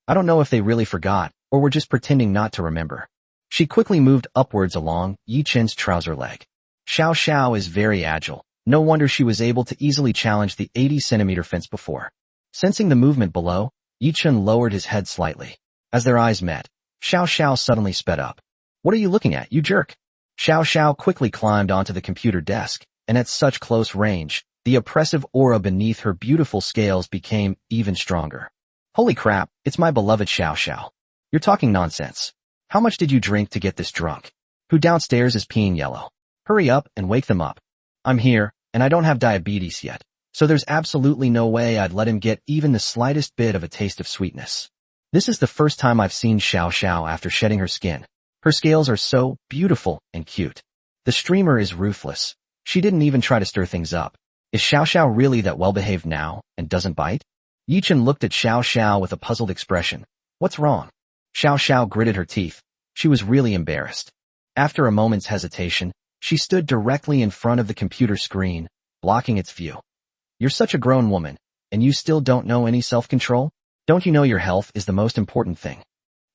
I don't know if they really forgot, or were just pretending not to remember. She quickly moved upwards along Yi Chen's trouser leg. Shiao Sha is very agile. No wonder she was able to easily challenge the 80-centimeter fence before. Sensing the movement below, Yi Chen lowered his head slightly. As their eyes met, Shiao Sha suddenly sped up. "What are you looking at, you jerk?" Shiao Sha quickly climbed onto the computer desk, and at such close range, the oppressive aura beneath her beautiful scales became even stronger. "Holy crap, it's my beloved Shiao Sha. You're talking nonsense. How much did you drink to get this drunk? Who downstairs is peeing yellow? Hurry up and wake them up. I'm here, and I don't have diabetes yet, so there's absolutely no way I'd let him get even the slightest bit of a taste of sweetness." This is the first time I've seen Shiao Sha after shedding her skin. Her scales are so beautiful and cute. The streamer is ruthless. She didn't even try to stir things up. Is Shiao Sha really that well-behaved now, and doesn't bite? Yi Chen looked at Shiao Sha with a puzzled expression. What's wrong? Shiao Sha gritted her teeth. She was really embarrassed. After a moment's hesitation, she stood directly in front of the computer screen, blocking its view. "You're such a grown woman, and you still don't know any self-control? Don't you know your health is the most important thing?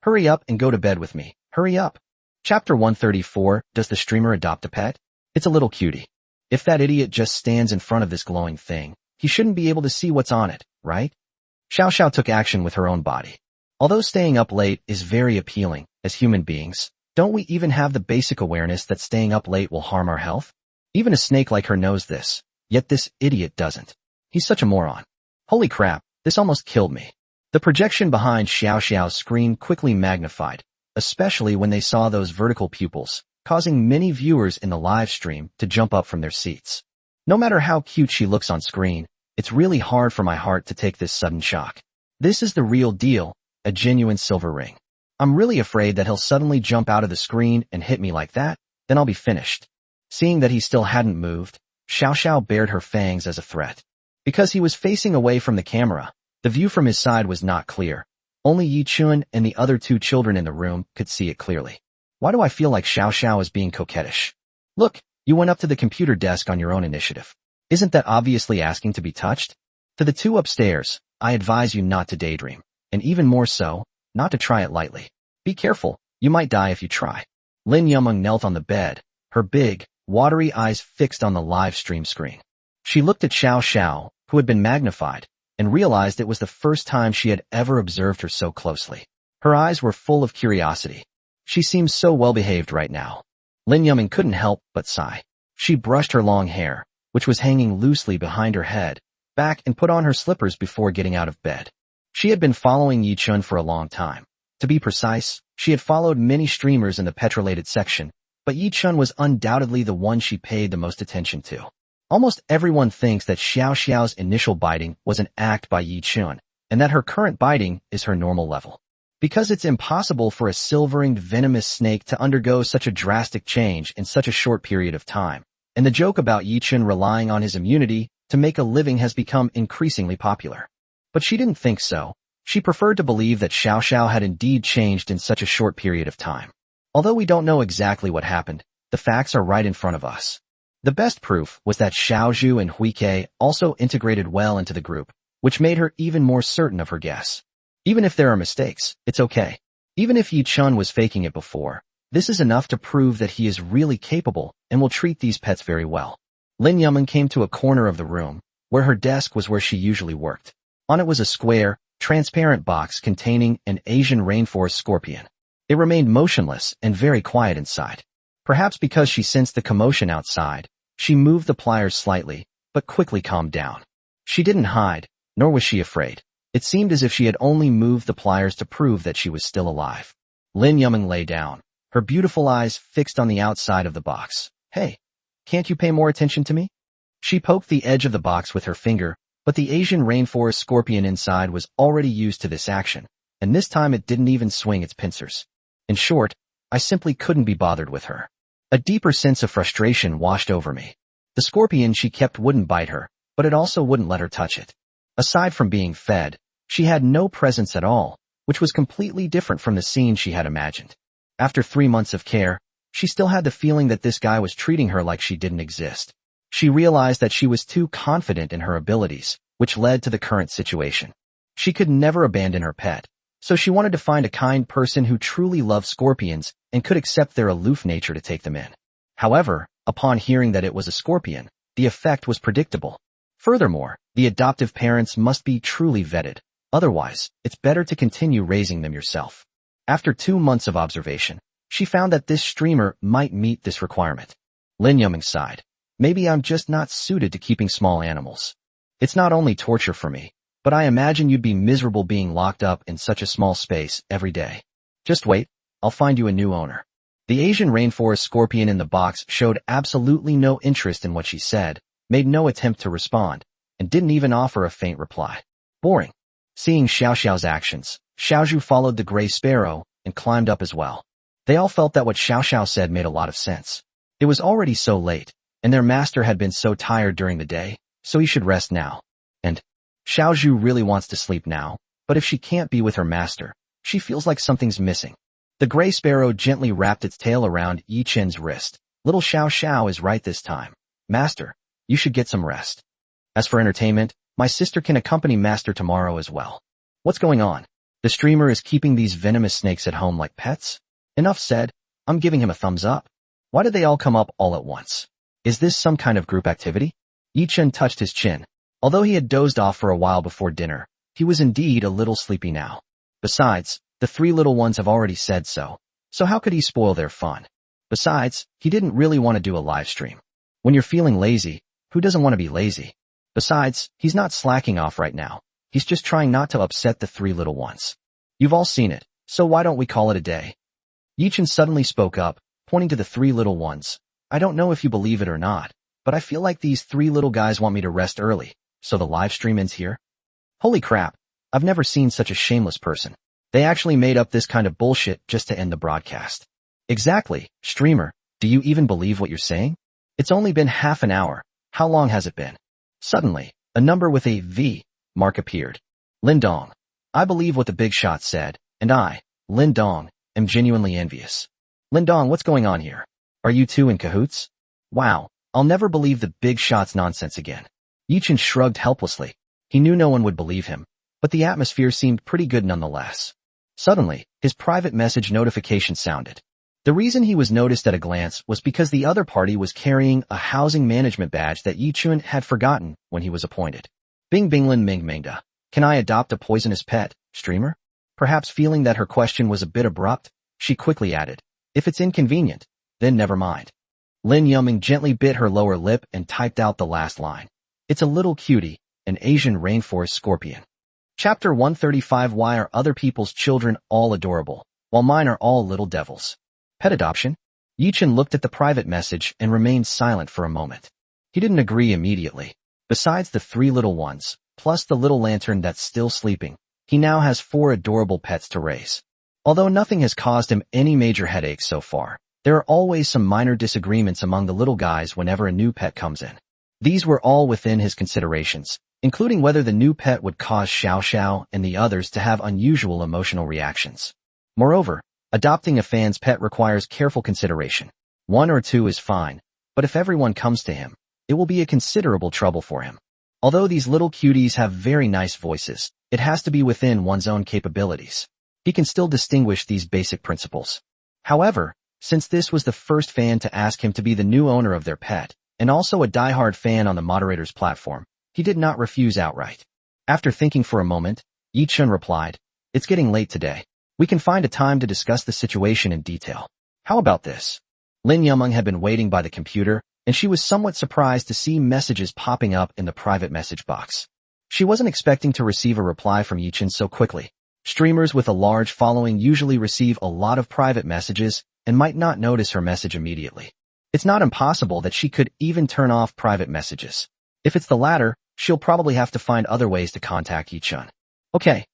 Hurry up and go to bed with me. Hurry up." Chapter 134, Does the Streamer Adopt a Pet? It's a little cutie. If that idiot just stands in front of this glowing thing, he shouldn't be able to see what's on it, right? Shiao Sha took action with her own body. Although staying up late is very appealing, as human beings, don't we even have the basic awareness that staying up late will harm our health? Even a snake like her knows this, yet this idiot doesn't. He's such a moron. Holy crap, this almost killed me. The projection behind Shiao Shao's screen quickly magnified, especially when they saw those vertical pupils, causing many viewers in the live stream to jump up from their seats. No matter how cute she looks on screen, it's really hard for my heart to take this sudden shock. This is the real deal, a genuine silver ring. I'm really afraid that he'll suddenly jump out of the screen and hit me like that, then I'll be finished. Seeing that he still hadn't moved, Shiao Sha bared her fangs as a threat. Because he was facing away from the camera, the view from his side was not clear. Only Yi Chun and the other two children in the room could see it clearly. Why do I feel like Shiao Sha is being coquettish? Look, you went up to the computer desk on your own initiative. Isn't that obviously asking to be touched? To the two upstairs, I advise you not to daydream, and even more so, not to try it lightly. Be careful, you might die if you try. Lin Yumeng knelt on the bed, her big, watery eyes fixed on the live stream screen. She looked at Shiao Sha, who had been magnified, and realized it was the first time she had ever observed her so closely. Her eyes were full of curiosity. She seemed so well-behaved right now. Lin Yumeng couldn't help but sigh. She brushed her long hair, which was hanging loosely behind her head, back and put on her slippers before getting out of bed. She had been following Yi Chun for a long time. To be precise, she had followed many streamers in the petrolated section, but Yi Chun was undoubtedly the one she paid the most attention to. Almost everyone thinks that Shiao Shao's initial biting was an act by Yi Chun, and that her current biting is her normal level. Because it's impossible for a silver-ringed venomous snake to undergo such a drastic change in such a short period of time, and the joke about Yi Chun relying on his immunity to make a living has become increasingly popular. But she didn't think so. She preferred to believe that Shiao Sha had indeed changed in such a short period of time. Although we don't know exactly what happened, the facts are right in front of us. The best proof was that Xiaozhu and Huike also integrated well into the group, which made her even more certain of her guess. Even if there are mistakes, it's okay. Even if Yi Chun was faking it before, this is enough to prove that he is really capable and will treat these pets very well. Lin Yumeng came to a corner of the room, where her desk was where she usually worked. On it was a square, transparent box containing an Asian rainforest scorpion. It remained motionless and very quiet inside. Perhaps because she sensed the commotion outside, she moved the pliers slightly, but quickly calmed down. She didn't hide, nor was she afraid. It seemed as if she had only moved the pliers to prove that she was still alive. Lin Yumeng lay down, her beautiful eyes fixed on the outside of the box. Hey, can't you pay more attention to me? She poked the edge of the box with her finger, but the Asian rainforest scorpion inside was already used to this action, and this time it didn't even swing its pincers. In short, I simply couldn't be bothered with her. A deeper sense of frustration washed over me. The scorpion she kept wouldn't bite her, but it also wouldn't let her touch it. Aside from being fed, She had no presence at all, which was completely different from the scene she had imagined. After 3 months of care, she still had the feeling that this guy was treating her like she didn't exist. She realized that she was too confident in her abilities, which led to the current situation. She could never abandon her pet, so she wanted to find a kind person who truly loved scorpions and could accept their aloof nature to take them in. However, upon hearing that it was a scorpion, the effect was predictable. Furthermore, the adoptive parents must be truly vetted. Otherwise, it's better to continue raising them yourself. After 2 months of observation, she found that this streamer might meet this requirement. Lin Yuming sighed. Maybe I'm just not suited to keeping small animals. It's not only torture for me, but I imagine you'd be miserable being locked up in such a small space every day. Just wait, I'll find you a new owner. The Asian rainforest scorpion in the box showed absolutely no interest in what she said, made no attempt to respond, and didn't even offer a faint reply. Boring. Seeing Xiao Xiao's actions, Xiaozhu followed the gray sparrow and climbed up as well. They all felt that what Xiao Xiao said made a lot of sense. It was already so late, and their master had been so tired during the day, so he should rest now. And Xiaozhu really wants to sleep now, but if she can't be with her master, she feels like something's missing. The gray sparrow gently wrapped its tail around Yi Chen's wrist. Little Xiao Xiao is right this time. Master, you should get some rest. As for entertainment, my sister can accompany Master tomorrow as well. What's going on? The streamer is keeping these venomous snakes at home like pets? Enough said, I'm giving him a thumbs up. Why did they all come up all at once? Is this some kind of group activity? Yi Chen touched his chin. Although he had dozed off for a while before dinner, he was indeed a little sleepy now. Besides, the 3 little ones have already said so how could he spoil their fun? Besides, he didn't really want to do a live stream. When you're feeling lazy, who doesn't want to be lazy? Besides, he's not slacking off right now. He's just trying not to upset the 3 little ones. You've all seen it, so why don't we call it a day? Yi Chen suddenly spoke up, pointing to the 3 little ones. I don't know if you believe it or not, but I feel like these 3 little guys want me to rest early, so the live stream ends here? Holy crap, I've never seen such a shameless person. They actually made up this kind of bullshit just to end the broadcast. Exactly, streamer, do you even believe what you're saying? It's only been half an hour. How long has it been? Suddenly, a number with a V mark appeared. Lin Dong. I believe what the big shot said, and I, Lin Dong, am genuinely envious. Lin Dong, what's going on here? Are you two in cahoots? Wow, I'll never believe the big shot's nonsense again. Yi Chen shrugged helplessly. He knew no one would believe him, but the atmosphere seemed pretty good nonetheless. Suddenly, his private message notification sounded. The reason he was noticed at a glance was because the other party was carrying a housing management badge that Yi Chen had forgotten when he was appointed. Bing Binglin Ming Mingda. Can I adopt a poisonous pet, streamer? Perhaps feeling that her question was a bit abrupt, she quickly added, if it's inconvenient, then never mind. Lin Yuming gently bit her lower lip and typed out the last line. It's a little cutie, an Asian rainforest scorpion. Chapter 135. Why are other people's children all adorable, while mine are all little devils? Pet adoption? Yi Chen looked at the private message and remained silent for a moment. He didn't agree immediately. Besides the 3 little ones, plus the little lantern that's still sleeping, he now has 4 adorable pets to raise. Although nothing has caused him any major headaches so far, there are always some minor disagreements among the little guys whenever a new pet comes in. These were all within his considerations, including whether the new pet would cause Xiao Xiao and the others to have unusual emotional reactions. Moreover, adopting a fan's pet requires careful consideration. 1 or 2 is fine, but if everyone comes to him, it will be a considerable trouble for him. Although these little cuties have very nice voices, it has to be within one's own capabilities. He can still distinguish these basic principles. However, since this was the first fan to ask him to be the new owner of their pet, and also a diehard fan on the moderator's platform, he did not refuse outright. After thinking for a moment, Yi Chen replied, it's getting late today. We can find a time to discuss the situation in detail. How about this? Lin Yumeng had been waiting by the computer, and she was somewhat surprised to see messages popping up in the private message box. She wasn't expecting to receive a reply from Yi Chen so quickly. Streamers with a large following usually receive a lot of private messages and might not notice her message immediately. It's not impossible that she could even turn off private messages. If it's the latter, she'll probably have to find other ways to contact Yi Chen. Okay,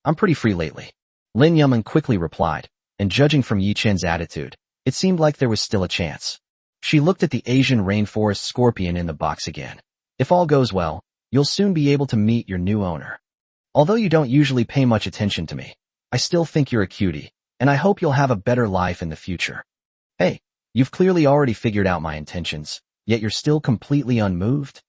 I'm pretty free lately. Lin Yumeng quickly replied, and judging from Yi Chen's attitude, it seemed like there was still a chance. She looked at the Asian rainforest scorpion in the box again. If all goes well, you'll soon be able to meet your new owner. Although you don't usually pay much attention to me, I still think you're a cutie, and I hope you'll have a better life in the future. Hey, you've clearly already figured out my intentions, yet you're still completely unmoved?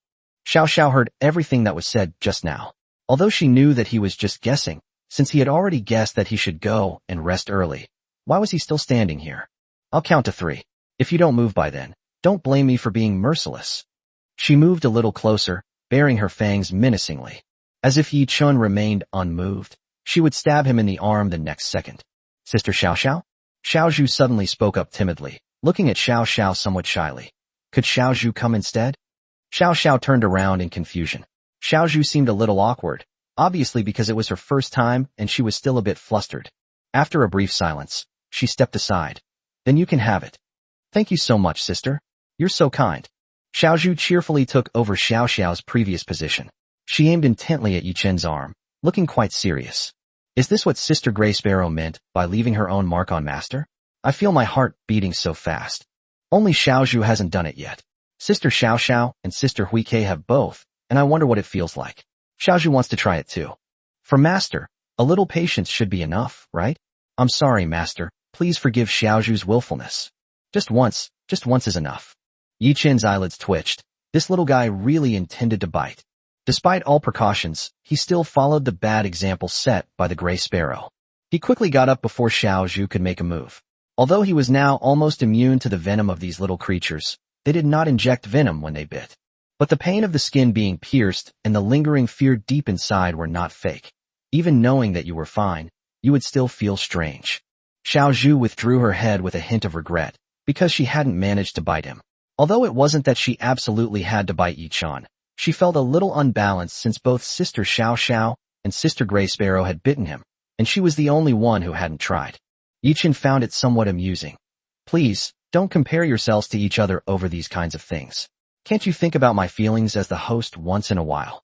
Xiao Sha heard everything that was said just now. Although she knew that he was just guessing, since he had already guessed that he should go and rest early, why was he still standing here? I'll count to 3. If you don't move by then, don't blame me for being merciless. She moved a little closer, baring her fangs menacingly. As if Yi Chun remained unmoved, she would stab him in the arm the next second. Sister Xiao Xiao? Xiao Zhu suddenly spoke up timidly, looking at Xiao Xiao somewhat shyly. Could Xiao Zhu come instead? Xiao Xiao turned around in confusion. Xiao Zhu seemed a little awkward, obviously because it was her first time and she was still a bit flustered. After a brief silence, she stepped aside. Then you can have it. Thank you so much, sister. You're so kind. Xiao Zhu cheerfully took over Xiao Xiao's previous position. She aimed intently at Yi Chen's arm, looking quite serious. Is this what Sister Grey Sparrow meant by leaving her own mark on Master? I feel my heart beating so fast. Only Xiao Zhu hasn't done it yet. Sister Xiao Xiao and Sister Hui Kei have both, and I wonder what it feels like. Xiao Zhu wants to try it too. For Master, a little patience should be enough, right? I'm sorry, Master. Please forgive Xiao Zhu's willfulness. Just once is enough. Yi Chen's eyelids twitched. This little guy really intended to bite. Despite all precautions, he still followed the bad example set by the Gray Sparrow. He quickly got up before Xiao Zhu could make a move. Although he was now almost immune to the venom of these little creatures, they did not inject venom when they bit. But the pain of the skin being pierced and the lingering fear deep inside were not fake. Even knowing that you were fine, you would still feel strange. Xiao Zhu withdrew her head with a hint of regret, because she hadn't managed to bite him. Although it wasn't that she absolutely had to bite Yi Chan, she felt a little unbalanced since both Sister Xiao Xiao and Sister Grey Sparrow had bitten him, and she was the only one who hadn't tried. Yi Chan found it somewhat amusing. Please, don't compare yourselves to each other over these kinds of things. Can't you think about my feelings as the host once in a while?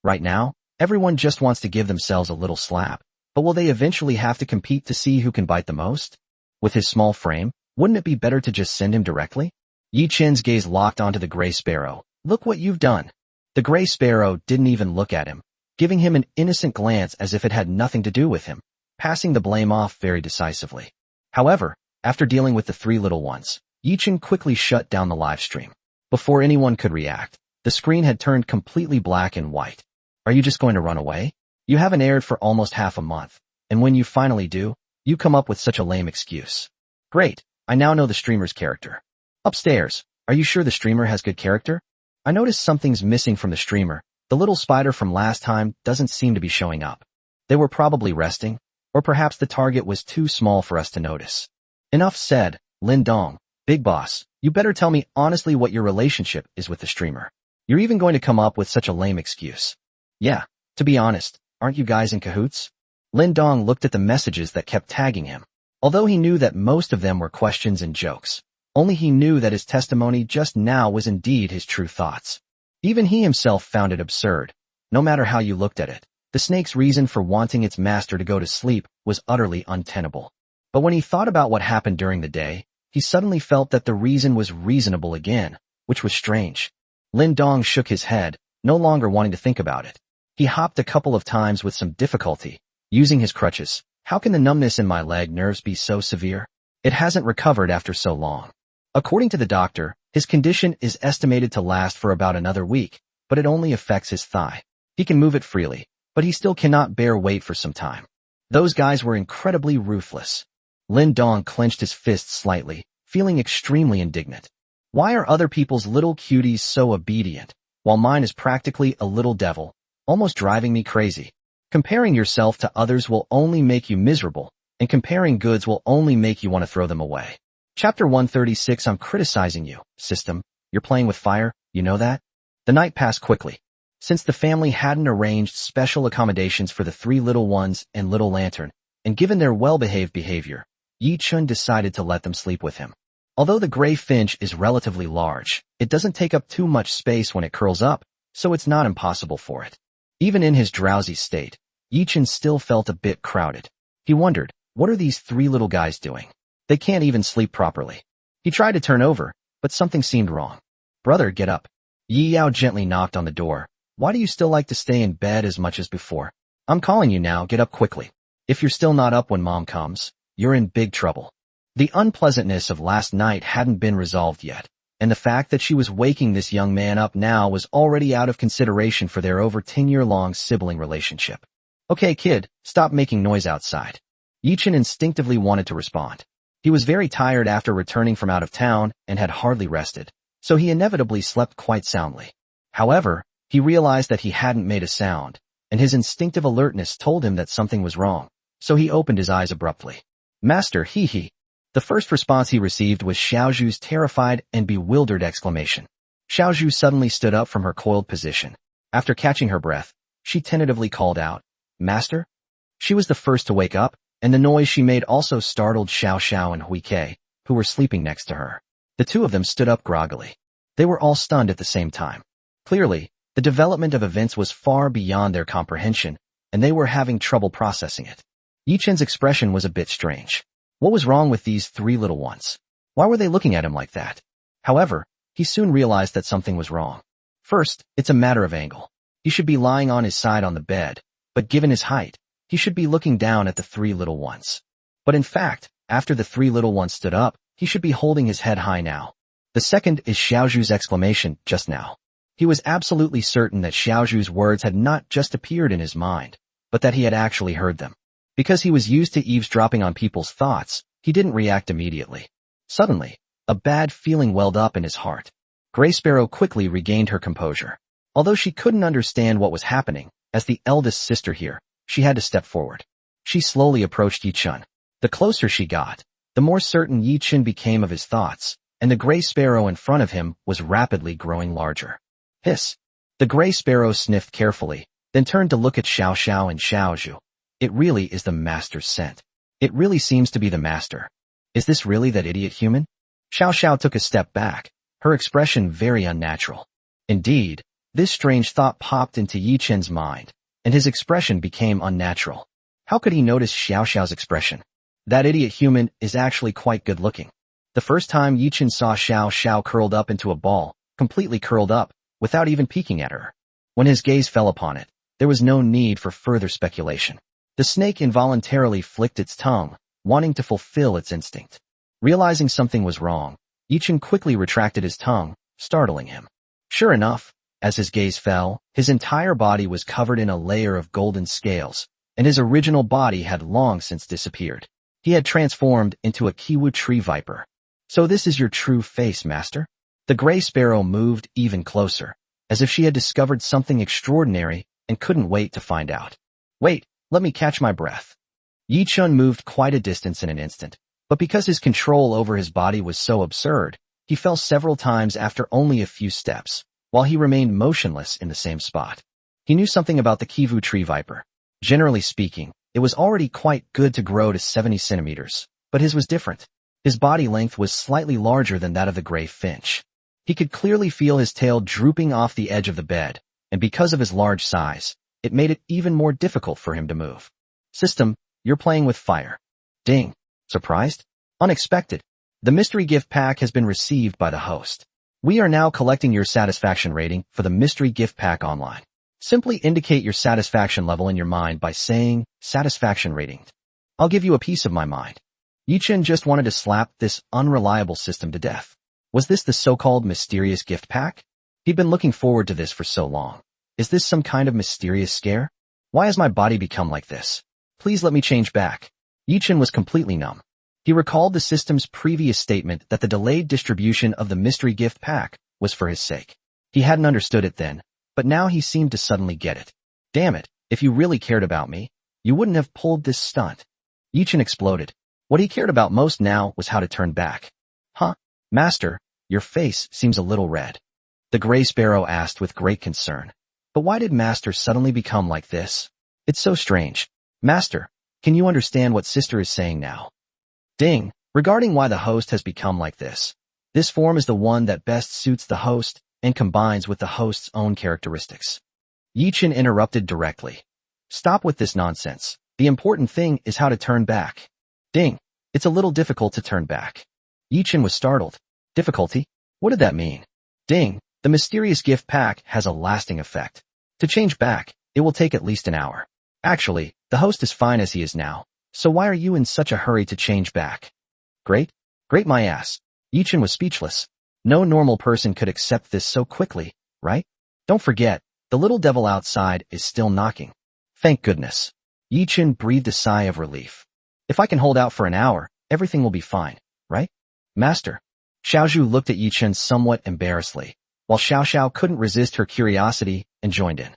Right now, everyone just wants to give themselves a little slap, but will they eventually have to compete to see who can bite the most? With his small frame, wouldn't it be better to just send him directly? Yi Chen's gaze locked onto the Gray Sparrow. Look what you've done. The Gray Sparrow didn't even look at him, giving him an innocent glance as if it had nothing to do with him, passing the blame off very decisively. However, after dealing with the 3 little ones, Yi Chen quickly shut down the live stream. Before anyone could react, the screen had turned completely black and white. Are you just going to run away? You haven't aired for almost half a month, and when you finally do, you come up with such a lame excuse. Great, I now know the streamer's character. Upstairs, are you sure the streamer has good character? I noticed something's missing from the streamer. The little spider from last time doesn't seem to be showing up. They were probably resting, or perhaps the target was too small for us to notice. Enough said, Lin Dong, Big Boss, you better tell me honestly what your relationship is with the streamer. You're even going to come up with such a lame excuse. Yeah, to be honest, aren't you guys in cahoots? Lin Dong looked at the messages that kept tagging him. Although he knew that most of them were questions and jokes, only he knew that his testimony just now was indeed his true thoughts. Even he himself found it absurd. No matter how you looked at it, the snake's reason for wanting its master to go to sleep was utterly untenable. But when he thought about what happened during the day, he suddenly felt that the reason was reasonable again, which was strange. Lin Dong shook his head, no longer wanting to think about it. He hopped a couple of times with some difficulty, using his crutches. How can the numbness in my leg nerves be so severe? It hasn't recovered after so long. According to the doctor, his condition is estimated to last for about another week, but it only affects his thigh. He can move it freely, but he still cannot bear weight for some time. Those guys were incredibly ruthless. Lin Dong clenched his fists slightly, feeling extremely indignant. Why are other people's little cuties so obedient, while mine is practically a little devil, almost driving me crazy? Comparing yourself to others will only make you miserable, and comparing goods will only make you want to throw them away. Chapter 136. I'm criticizing you, system. You're playing with fire, you know that? The night passed quickly. Since the family hadn't arranged special accommodations for the 3 little ones and Little Lantern, and given their well-behaved behavior, Yi Chun decided to let them sleep with him. Although the gray finch is relatively large, it doesn't take up too much space when it curls up, so it's not impossible for it. Even in his drowsy state, Yi Chun still felt a bit crowded. He wondered, what are these 3 little guys doing? They can't even sleep properly. He tried to turn over, but something seemed wrong. Brother, get up. Yi Yao gently knocked on the door. Why do you still like to stay in bed as much as before? I'm calling you now, get up quickly. If you're still not up when Mom comes, you're in big trouble. The unpleasantness of last night hadn't been resolved yet, and the fact that she was waking this young man up now was already out of consideration for their over 10-year-long sibling relationship. Okay kid, stop making noise outside. Yi-Chen instinctively wanted to respond. He was very tired after returning from out of town and had hardly rested, so he inevitably slept quite soundly. However, he realized that he hadn't made a sound, and his instinctive alertness told him that something was wrong, so he opened his eyes abruptly. Master, hee. The first response he received was Xiaozhu's terrified and bewildered exclamation. Xiaozhu suddenly stood up from her coiled position. After catching her breath, she tentatively called out, Master? She was the first to wake up, and the noise she made also startled Shiao Sha and Hui Kei, who were sleeping next to her. The two of them stood up groggily. They were all stunned at the same time. Clearly, the development of events was far beyond their comprehension, and they were having trouble processing it. Yi-Chen's expression was a bit strange. What was wrong with these three little ones? Why were they looking at him like that? However, he soon realized that something was wrong. First, it's a matter of angle. He should be lying on his side on the bed, but given his height, he should be looking down at the three little ones. But in fact, after the three little ones stood up, he should be holding his head high now. The second is Xiaozhu's exclamation just now. He was absolutely certain that Xiaozhu's words had not just appeared in his mind, but that he had actually heard them. Because he was used to eavesdropping on people's thoughts, he didn't react immediately. Suddenly, a bad feeling welled up in his heart. Gray Sparrow quickly regained her composure. Although she couldn't understand what was happening, as the eldest sister here, she had to step forward. She slowly approached Yi-Chen. The closer she got, the more certain Yi-Chen became of his thoughts, and the Gray Sparrow in front of him was rapidly growing larger. Hiss. The Gray Sparrow sniffed carefully, then turned to look at Shiao Sha and Xiaozhu. It really is the master's scent. It really seems to be the master. Is this really that idiot human? Xiao Sha took a step back, her expression very unnatural. Indeed, this strange thought popped into Yi-Chen's mind, and his expression became unnatural. How could he notice Xiao Sha's expression? That idiot human is actually quite good looking. The first time Yi-Chen saw Xiao Sha curled up into a ball, completely curled up, without even peeking at her. When his gaze fell upon it, there was no need for further speculation. The snake involuntarily flicked its tongue, wanting to fulfill its instinct. Realizing something was wrong, Yi-Chen quickly retracted his tongue, startling him. Sure enough, as his gaze fell, his entire body was covered in a layer of golden scales, and his original body had long since disappeared. He had transformed into a kiwu tree viper. So this is your true face, master? The Gray Sparrow moved even closer, as if she had discovered something extraordinary and couldn't wait to find out. Wait, let me catch my breath. Yi-Chen moved quite a distance in an instant, but because his control over his body was so absurd, he fell several times after only a few steps, while he remained motionless in the same spot. He knew something about the kiwu tree viper. Generally speaking, it was already quite good to grow to 70 centimeters, but his was different. His body length was slightly larger than that of the gray finch. He could clearly feel his tail drooping off the edge of the bed, and because of his large size, it made it even more difficult for him to move. System, you're playing with fire. Ding. Surprised? Unexpected. The mystery gift pack has been received by the host. We are now collecting your satisfaction rating for the mystery gift pack online. Simply indicate your satisfaction level in your mind by saying, satisfaction rating. I'll give you a piece of my mind. Yi-Chen just wanted to slap this unreliable system to death. Was this the so-called mysterious gift pack? He'd been looking forward to this for so long. Is this some kind of mysterious scare? Why has my body become like this? Please let me change back. Yi-Chen was completely numb. He recalled the system's previous statement that the delayed distribution of the mystery gift pack was for his sake. He hadn't understood it then, but now he seemed to suddenly get it. Damn it, if you really cared about me, you wouldn't have pulled this stunt. Yi-Chen exploded. What he cared about most now was how to turn back. Huh? Master, your face seems a little red. The Gray Sparrow asked with great concern. But why did Master suddenly become like this? It's so strange. Master, can you understand what Sister is saying now? Ding. Regarding why the host has become like this. This form is the one that best suits the host and combines with the host's own characteristics. Yi-Chen interrupted directly. Stop with this nonsense. The important thing is how to turn back. Ding. It's a little difficult to turn back. Yi-Chen was startled. Difficulty? What did that mean? Ding. The mysterious gift pack has a lasting effect. To change back, it will take at least an hour. Actually, the host is fine as he is now, so why are you in such a hurry to change back? Great? Great my ass. Yichen was speechless. No normal person could accept this so quickly, right? Don't forget, the little devil outside is still knocking. Thank goodness. Yichen breathed a sigh of relief. If I can hold out for an hour, everything will be fine, right? Master. Xiaozhu looked at Yichen somewhat embarrassedly, while Xiao Sha couldn't resist her curiosity and joined in.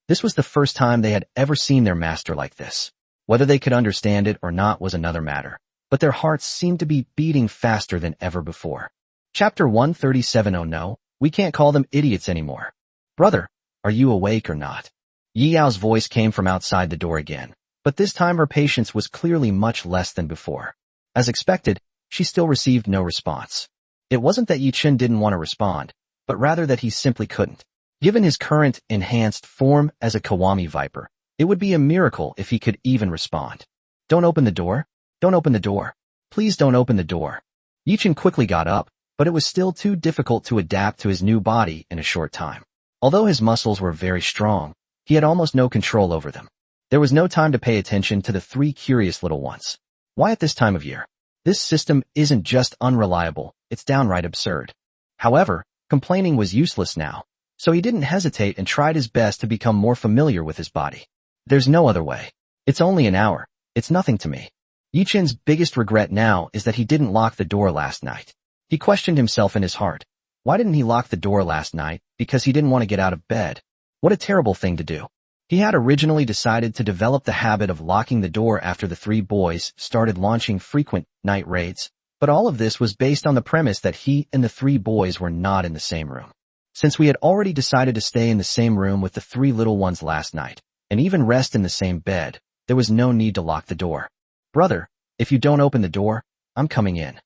This was the first time they had ever seen their master like this. Whether they could understand it or not was another matter, but their hearts seemed to be beating faster than ever before. Chapter 137. Oh no, we can't call them idiots anymore. Brother, are you awake or not? Yi Yao's voice came from outside the door again, but this time her patience was clearly much less than before. As expected, she still received no response. It wasn't that Yi Chen didn't want to respond, but rather that he simply couldn't. Given his current, enhanced form as a Kawami Viper, it would be a miracle if he could even respond. Don't open the door. Don't open the door. Please don't open the door. Yi Chen quickly got up, but it was still too difficult to adapt to his new body in a short time. Although his muscles were very strong, he had almost no control over them. There was no time to pay attention to the three curious little ones. Why at this time of year? This system isn't just unreliable, it's downright absurd. However, complaining was useless now, so he didn't hesitate and tried his best to become more familiar with his body. There's no other way. It's only an hour. It's nothing to me. Yi Chen's biggest regret now is that he didn't lock the door last night. He questioned himself in his heart. Why didn't he lock the door last night? Because he didn't want to get out of bed. What a terrible thing to do. He had originally decided to develop the habit of locking the door after the three boys started launching frequent night raids, but all of this was based on the premise that he and the three boys were not in the same room. Since we had already decided to stay in the same room with the three little ones last night, and even rest in the same bed, there was no need to lock the door. Brother, if you don't open the door, I'm coming in.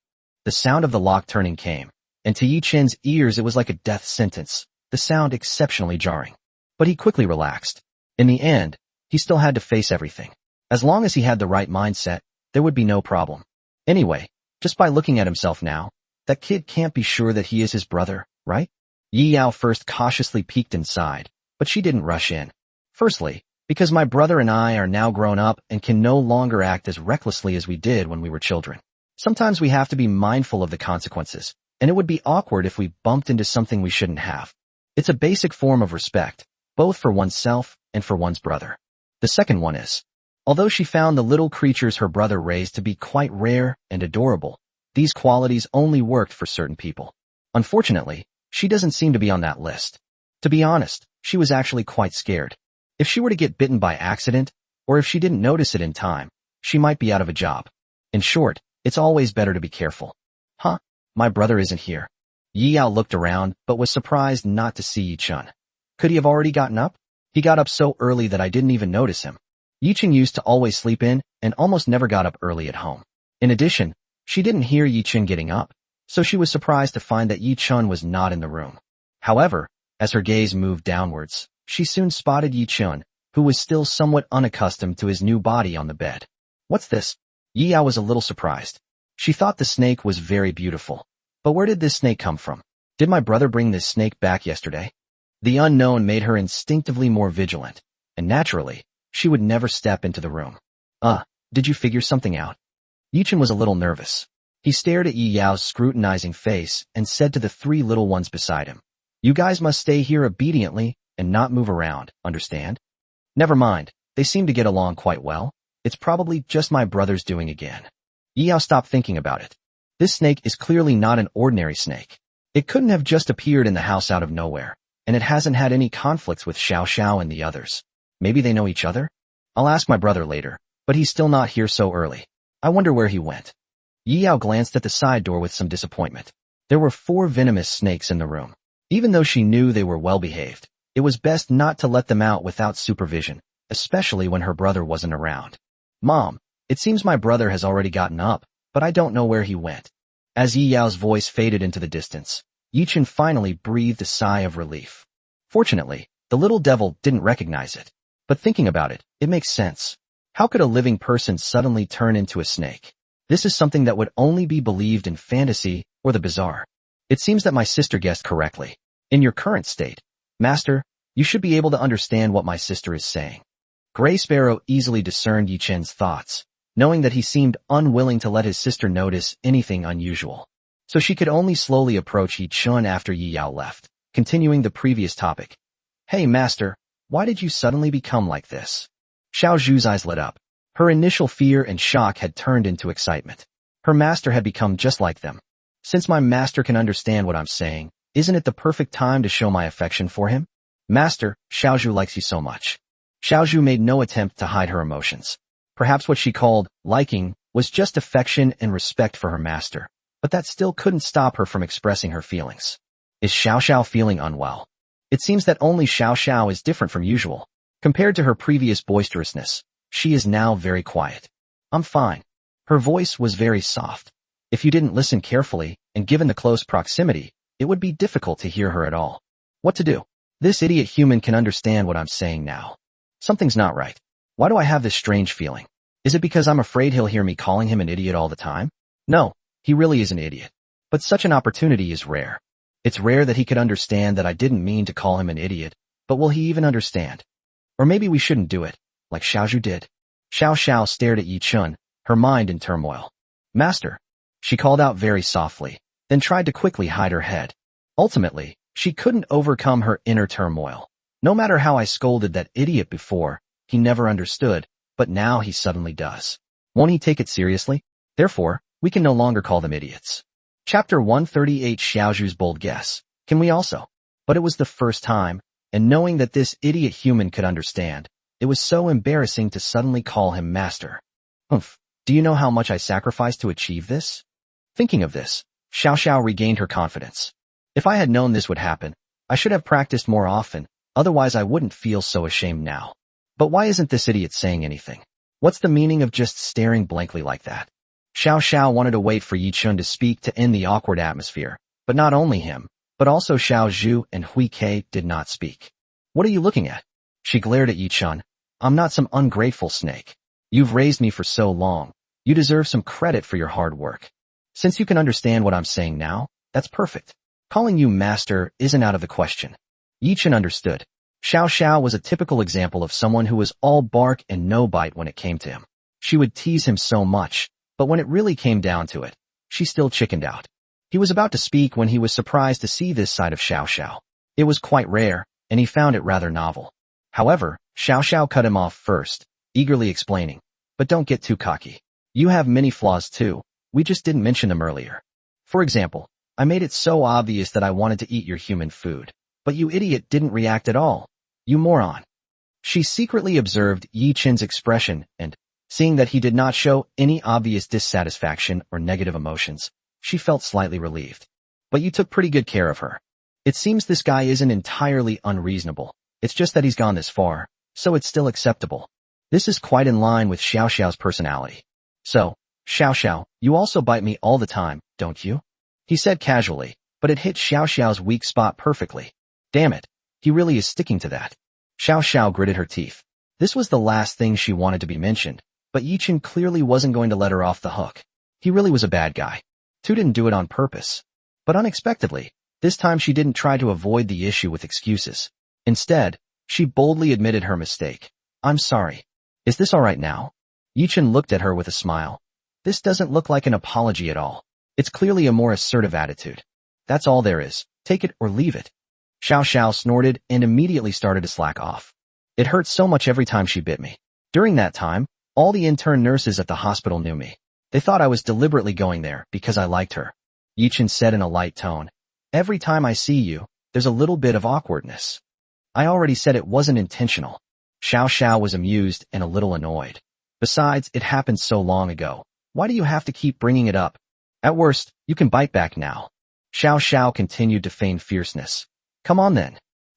The sound of the lock turning came, and to Yi Chen's ears it was like a death sentence, the sound exceptionally jarring. But he quickly relaxed. In the end, he still had to face everything. As long as he had the right mindset, there would be no problem. Anyway, just by looking at himself now, that kid can't be sure that he is his brother, right? Yi Yao first cautiously peeked inside, but she didn't rush in. Firstly, because my brother and I are now grown up and can no longer act as recklessly as we did when we were children. Sometimes we have to be mindful of the consequences, and it would be awkward if we bumped into something we shouldn't have. It's a basic form of respect, both for oneself and for one's brother. The second one is, although she found the little creatures her brother raised to be quite rare and adorable, these qualities only worked for certain people. Unfortunately, she doesn't seem to be on that list. To be honest, she was actually quite scared. If she were to get bitten by accident, or if she didn't notice it in time, she might be out of a job. In short, it's always better to be careful. Huh? My brother isn't here. Yi Yao looked around, but was surprised not to see Yi Chen. Could he have already gotten up? He got up so early that I didn't even notice him. Yi Chen used to always sleep in and almost never got up early at home. In addition, she didn't hear Yi Chen getting up, so she was surprised to find that Yi Chen was not in the room. However, as her gaze moved downwards, she soon spotted Yi Chen, who was still somewhat unaccustomed to his new body on the bed. What's this? Yi Yao was a little surprised. She thought the snake was very beautiful. But where did this snake come from? Did my brother bring this snake back yesterday? The unknown made her instinctively more vigilant, and naturally, she would never step into the room. Did you figure something out? Yi Chen was a little nervous. He stared at Yi Yao's scrutinizing face and said to the three little ones beside him, "You guys must stay here obediently and not move around, understand?" Never mind, they seem to get along quite well. It's probably just my brother's doing again. Yi Yao stopped thinking about it. This snake is clearly not an ordinary snake. It couldn't have just appeared in the house out of nowhere, and it hasn't had any conflicts with Xiao Sha and the others. Maybe they know each other? I'll ask my brother later, but he's still not here so early. I wonder where he went. Yi Yao glanced at the side door with some disappointment. There were 4 venomous snakes in the room. Even though she knew they were well behaved, it was best not to let them out without supervision, especially when her brother wasn't around. Mom, it seems my brother has already gotten up, but I don't know where he went. As Yi Yao's voice faded into the distance, Yi Chen finally breathed a sigh of relief. Fortunately, the little devil didn't recognize it. But thinking about it, it makes sense. How could a living person suddenly turn into a snake? This is something that would only be believed in fantasy or the bizarre. It seems that my sister guessed correctly. In your current state, Master, you should be able to understand what my sister is saying. Gray Sparrow easily discerned Yi Chen's thoughts, knowing that he seemed unwilling to let his sister notice anything unusual. So she could only slowly approach Yi Chen after Yi Yao left, continuing the previous topic. Hey, master, why did you suddenly become like this? Xiao Zhu's eyes lit up. Her initial fear and shock had turned into excitement. Her master had become just like them. Since my master can understand what I'm saying, isn't it the perfect time to show my affection for him? Master, Xiao Zhu likes you so much. Xiao Zhu made no attempt to hide her emotions. Perhaps what she called liking was just affection and respect for her master, but that still couldn't stop her from expressing her feelings. Is Xiao Sha feeling unwell? It seems that only Xiao Sha is different from usual. Compared to her previous boisterousness, she is now very quiet. I'm fine. Her voice was very soft. If you didn't listen carefully, and given the close proximity, it would be difficult to hear her at all. What to do? This idiot human can understand what I'm saying now. Something's not right. Why do I have this strange feeling? Is it because I'm afraid he'll hear me calling him an idiot all the time? No, he really is an idiot. But such an opportunity is rare. It's rare that he could understand that I didn't mean to call him an idiot, but will he even understand? Or maybe we shouldn't do it, like Xiao Zhu did. Xiao Sha stared at Yi Chen, her mind in turmoil. Master, she called out very softly, then tried to quickly hide her head. Ultimately, she couldn't overcome her inner turmoil. No matter how I scolded that idiot before, he never understood, but now he suddenly does. Won't he take it seriously? Therefore, we can no longer call them idiots. Chapter 138 Xiao Zhu's bold guess. Can we also? But it was the first time, and knowing that this idiot human could understand, it was so embarrassing to suddenly call him master. Humph, do you know how much I sacrificed to achieve this? Thinking of this, Xiao Xiao regained her confidence. If I had known this would happen, I should have practiced more often, otherwise I wouldn't feel so ashamed now. But why isn't this idiot saying anything? What's the meaning of just staring blankly like that? Xiao Xiao wanted to wait for Yi Chen to speak to end the awkward atmosphere, but not only him, but also Xiao Zhu and Hui Kei did not speak. What are you looking at? She glared at Yi Chen. I'm not some ungrateful snake. You've raised me for so long. You deserve some credit for your hard work. Since you can understand what I'm saying now, that's perfect. Calling you master isn't out of the question. Yi Chen understood. Xiao Xiao was a typical example of someone who was all bark and no bite when it came to him. She would tease him so much, but when it really came down to it, she still chickened out. He was about to speak when he was surprised to see this side of Xiao Xiao. It was quite rare, and he found it rather novel. However, Xiao Xiao cut him off first, eagerly explaining, but don't get too cocky. You have many flaws too, we just didn't mention them earlier. For example, I made it so obvious that I wanted to eat your human food, but you idiot didn't react at all. You moron. She secretly observed Yi Chen's expression and, seeing that he did not show any obvious dissatisfaction or negative emotions, she felt slightly relieved. But you took pretty good care of her. It seems this guy isn't entirely unreasonable. It's just that he's gone this far, so it's still acceptable. This is quite in line with Xiao Xiao's personality. So, Xiao Xiao, you also bite me all the time, don't you? He said casually, but it hit Xiao Xiao's weak spot perfectly. Damn it, he really is sticking to that. Xiao Xiao gritted her teeth. This was the last thing she wanted to be mentioned, but Yi Chen clearly wasn't going to let her off the hook. He really was a bad guy. Tu didn't do it on purpose. But unexpectedly, this time she didn't try to avoid the issue with excuses. Instead, she boldly admitted her mistake. I'm sorry. Is this all right now? Yi Chen looked at her with a smile. This doesn't look like an apology at all. It's clearly a more assertive attitude. That's all there is. Take it or leave it. Xiao Xiao snorted and immediately started to slack off. It hurt so much every time she bit me. During that time, all the intern nurses at the hospital knew me. They thought I was deliberately going there because I liked her. Yi Chen said in a light tone. Every time I see you, there's a little bit of awkwardness. I already said it wasn't intentional. Xiao Xiao was amused and a little annoyed. Besides, it happened so long ago. Why do you have to keep bringing it up? At worst, you can bite back now. Xiao Xiao continued to feign fierceness. Come on then.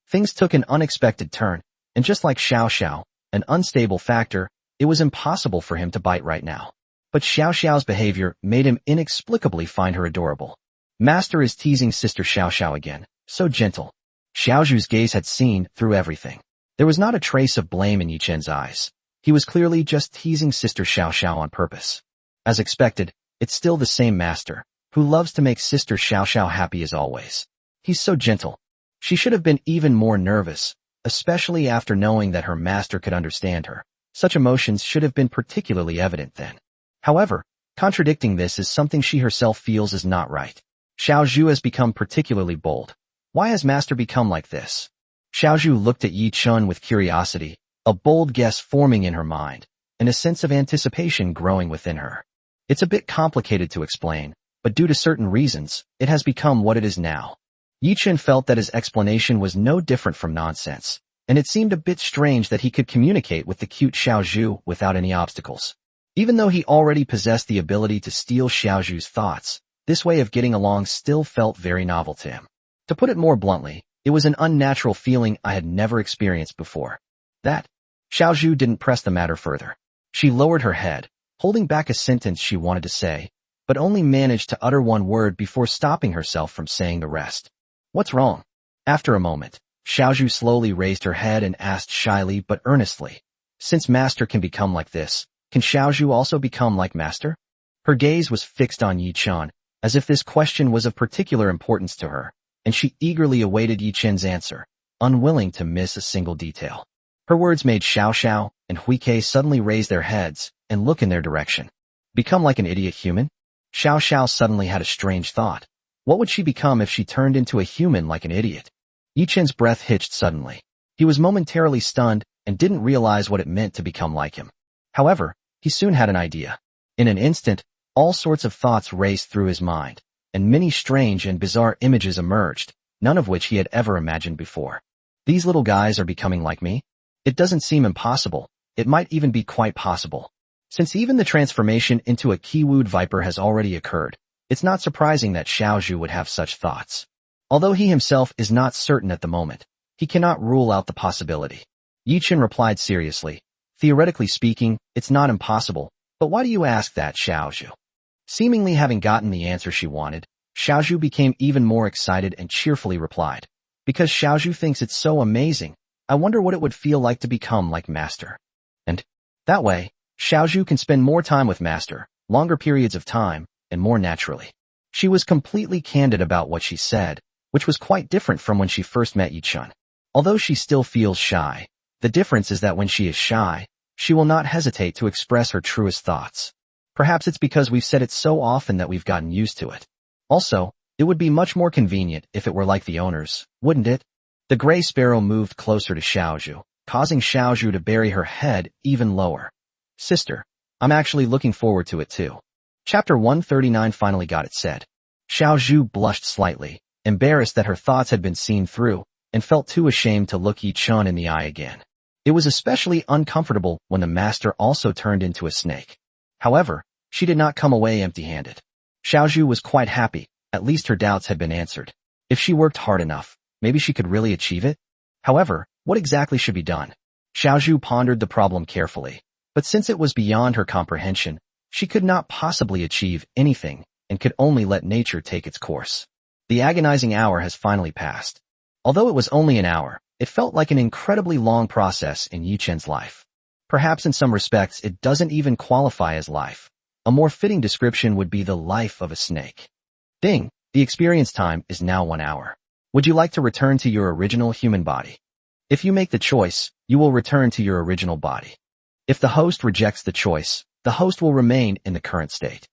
Things took an unexpected turn, and just like Xiao Xiao, an unstable factor, it was impossible for him to bite right now. But Xiao Xiao's behavior made him inexplicably find her adorable. Master is teasing Sister Xiao Xiao again, so gentle. Xiao Zhu's gaze had seen through everything. There was not a trace of blame in Yi Chen's eyes. He was clearly just teasing Sister Xiao Xiao on purpose. As expected, it's still the same master, who loves to make Sister Xiao Xiao happy as always. He's so gentle. She should have been even more nervous, especially after knowing that her master could understand her. Such emotions should have been particularly evident then. However, contradicting this is something she herself feels is not right. Xiao Zhu has become particularly bold. Why has master become like this? Xiao Zhu looked at Yi Chun with curiosity, a bold guess forming in her mind, and a sense of anticipation growing within her. It's a bit complicated to explain, but due to certain reasons, it has become what it is now. Yi Chun felt that his explanation was no different from nonsense, and it seemed a bit strange that he could communicate with the cute Xiao Zhu without any obstacles. Even though he already possessed the ability to steal Xiao Zhu's thoughts, this way of getting along still felt very novel to him. To put it more bluntly, it was an unnatural feeling I had never experienced before. That Xiao Zhu didn't press the matter further. She lowered her head, holding back a sentence she wanted to say, but only managed to utter one word before stopping herself from saying the rest. What's wrong? After a moment, Xiao Zhu slowly raised her head and asked shyly but earnestly, since master can become like this, can Xiao Zhu also become like master? Her gaze was fixed on Yi Chun, as if this question was of particular importance to her, and she eagerly awaited Yi Chun's answer, unwilling to miss a single detail. Her words made Xiao Sha and Hui Kei suddenly raise their heads and look in their direction. Become like an idiot human? Xiao Sha suddenly had a strange thought. What would she become if she turned into a human like an idiot? Yi Chun's breath hitched suddenly. He was momentarily stunned and didn't realize what it meant to become like him. However, he soon had an idea. In an instant, all sorts of thoughts raced through his mind, and many strange and bizarre images emerged, none of which he had ever imagined before. These little guys are becoming like me? It doesn't seem impossible. It might even be quite possible. Since even the transformation into a Kiwood viper has already occurred, it's not surprising that Xiao Zhu would have such thoughts. Although he himself is not certain at the moment, he cannot rule out the possibility. Yi Chun replied seriously, theoretically speaking, it's not impossible, but why do you ask that, Xiao Zhu? Seemingly having gotten the answer she wanted, Xiao Zhu became even more excited and cheerfully replied, because Xiao Zhu thinks it's so amazing, I wonder what it would feel like to become like master. And that way, Xiao Zhu can spend more time with master, longer periods of time, and more naturally. She was completely candid about what she said, which was quite different from when she first met Yi Chun. Although she still feels shy, the difference is that when she is shy, she will not hesitate to express her truest thoughts. Perhaps it's because we've said it so often that we've gotten used to it. Also, it would be much more convenient if it were like the owners, wouldn't it? The gray sparrow moved closer to Xiao Zhu, causing Xiao Zhu to bury her head even lower. Sister, I'm actually looking forward to it too. Chapter 139 finally got it said. Xiao Zhu blushed slightly, embarrassed that her thoughts had been seen through, and felt too ashamed to look Yi Chun in the eye again. It was especially uncomfortable when the master also turned into a snake. However, she did not come away empty-handed. Xiao Zhu was quite happy, at least her doubts had been answered. If she worked hard enough, maybe she could really achieve it? However, what exactly should be done? Xiao Zhu pondered the problem carefully, but since it was beyond her comprehension, she could not possibly achieve anything and could only let nature take its course. The agonizing hour has finally passed. Although it was only an hour, it felt like an incredibly long process in Yi Chun's life. Perhaps in some respects it doesn't even qualify as life. A more fitting description would be the life of a snake. Ding, the experience time is now 1 hour. Would you like to return to your original human body? If you make the choice, you will return to your original body. If the host rejects the choice, the host will remain in the current state.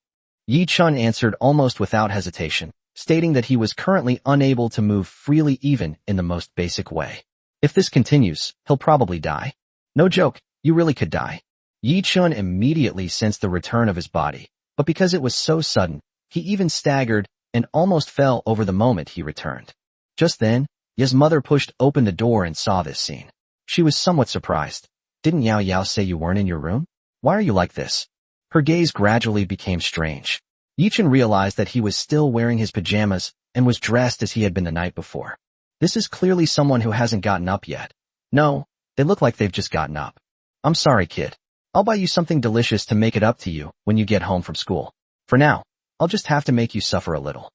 Yi Chun answered almost without hesitation, stating that he was currently unable to move freely even in the most basic way. If this continues, he'll probably die. No joke, you really could die. Yi Chun immediately sensed the return of his body, but because it was so sudden, he even staggered and almost fell over the moment he returned. Just then, Ye's mother pushed open the door and saw this scene. She was somewhat surprised. Didn't Yao Yao say you weren't in your room? Why are you like this? Her gaze gradually became strange. Yi Chun realized that he was still wearing his pajamas and was dressed as he had been the night before. This is clearly someone who hasn't gotten up yet. No, they look like they've just gotten up. I'm sorry, kid. I'll buy you something delicious to make it up to you when you get home from school. For now, I'll just have to make you suffer a little.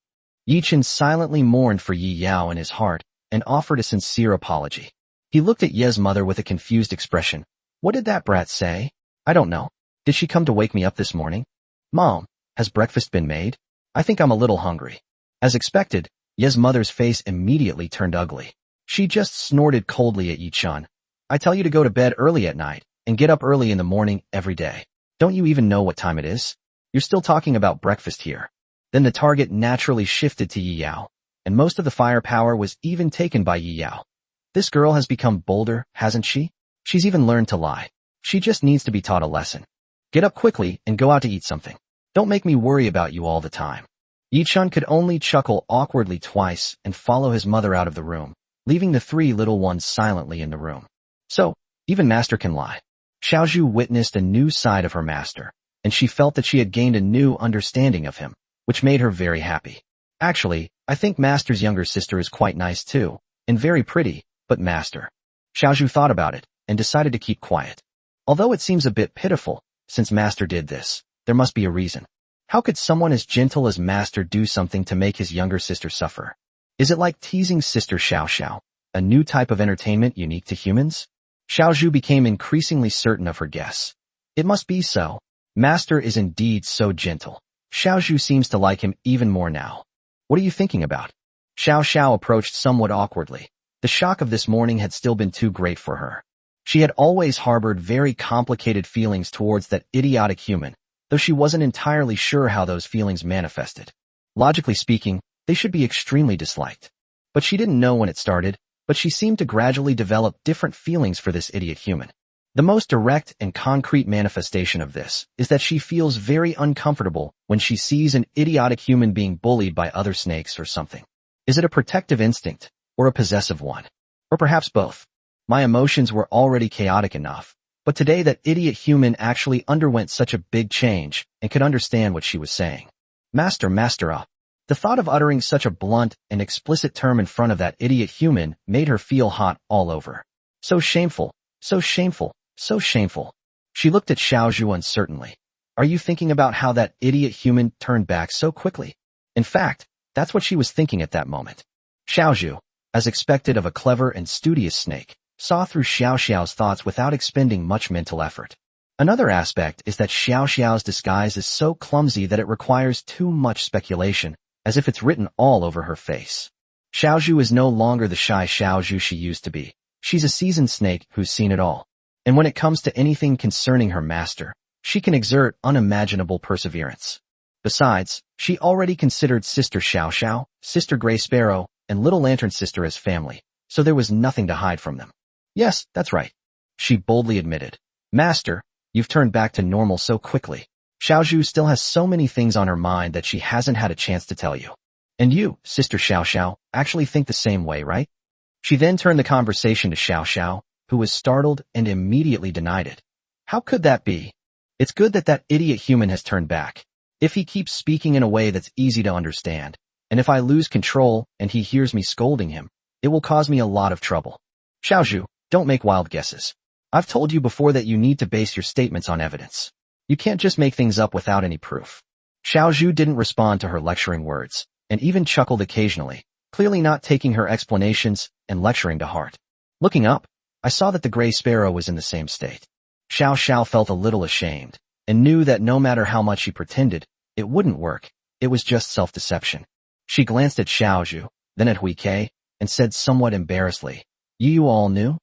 Yi Chun silently mourned for Yi Yao in his heart and offered a sincere apology. He looked at Ye's mother with a confused expression. What did that brat say? I don't know. Did she come to wake me up this morning? Mom, has breakfast been made? I think I'm a little hungry. As expected, Ye's mother's face immediately turned ugly. She just snorted coldly at Yi-chan. I tell you to go to bed early at night and get up early in the morning every day. Don't you even know what time it is? You're still talking about breakfast here. Then the target naturally shifted to Yi Yao, and most of the firepower was even taken by Yi Yao. This girl has become bolder, hasn't she? She's even learned to lie. She just needs to be taught a lesson. Get up quickly and go out to eat something. Don't make me worry about you all the time. Yi-chan could only chuckle awkwardly twice and follow his mother out of the room, leaving the three little ones silently in the room. So, even master can lie. Xiaozhu witnessed a new side of her master, and she felt that she had gained a new understanding of him, which made her very happy. Actually, I think master's younger sister is quite nice too, and very pretty, but master. Xiaozhu thought about it, and decided to keep quiet. Although it seems a bit pitiful, since master did this, there must be a reason. How could someone as gentle as master do something to make his younger sister suffer? Is it like Teasing's sister Shiao Sha, a new type of entertainment unique to humans? Xiaozhu became increasingly certain of her guess. It must be so. Master is indeed so gentle. Xiaozhu seems to like him even more now. What are you thinking about? Xiao Sha approached somewhat awkwardly. The shock of this morning had still been too great for her. She had always harbored very complicated feelings towards that idiotic human, though she wasn't entirely sure how those feelings manifested. Logically speaking, they should be extremely disliked. But she didn't know when it started, but she seemed to gradually develop different feelings for this idiot human. The most direct and concrete manifestation of this is that she feels very uncomfortable when she sees an idiotic human being bullied by other snakes or something. Is it a protective instinct, or a possessive one? Or perhaps both? My emotions were already chaotic enough, but today that idiot human actually underwent such a big change and could understand what she was saying. Master. The thought of uttering such a blunt and explicit term in front of that idiot human made her feel hot all over. So shameful, so shameful, so shameful. She looked at Xiaozhu uncertainly. Are you thinking about how that idiot human turned back so quickly? In fact, that's what she was thinking at that moment. Xiaozhu, as expected of a clever and studious snake, saw through Xiao Xiao's thoughts without expending much mental effort. Another aspect is that Xiao Xiao's disguise is so clumsy that it requires too much speculation, as if it's written all over her face. Xiaozhu is no longer the shy Xiaozhu she used to be. She's a seasoned snake who's seen it all. And when it comes to anything concerning her master, she can exert unimaginable perseverance. Besides, she already considered Sister Shiao Sha, Sister Gray Sparrow, and Little Lantern Sister as family, so there was nothing to hide from them. Yes, that's right, she boldly admitted. Master, you've turned back to normal so quickly. Xiaozhu still has so many things on her mind that she hasn't had a chance to tell you. And you, Sister Xiao Sha, actually think the same way, right? She then turned the conversation to Xiao Sha, who was startled and immediately denied it. How could that be? It's good that that idiot human has turned back. If he keeps speaking in a way that's easy to understand, and if I lose control and he hears me scolding him, it will cause me a lot of trouble. Xiaozhu, don't make wild guesses. I've told you before that you need to base your statements on evidence. You can't just make things up without any proof. Xiaozhu didn't respond to her lecturing words, and even chuckled occasionally, clearly not taking her explanations and lecturing to heart. Looking up, I saw that the gray sparrow was in the same state. Xiao Sha felt a little ashamed, and knew that no matter how much she pretended, it wouldn't work. It was just self-deception. She glanced at Xiaozhu, then at Hui Kei, and said somewhat embarrassedly, You all knew?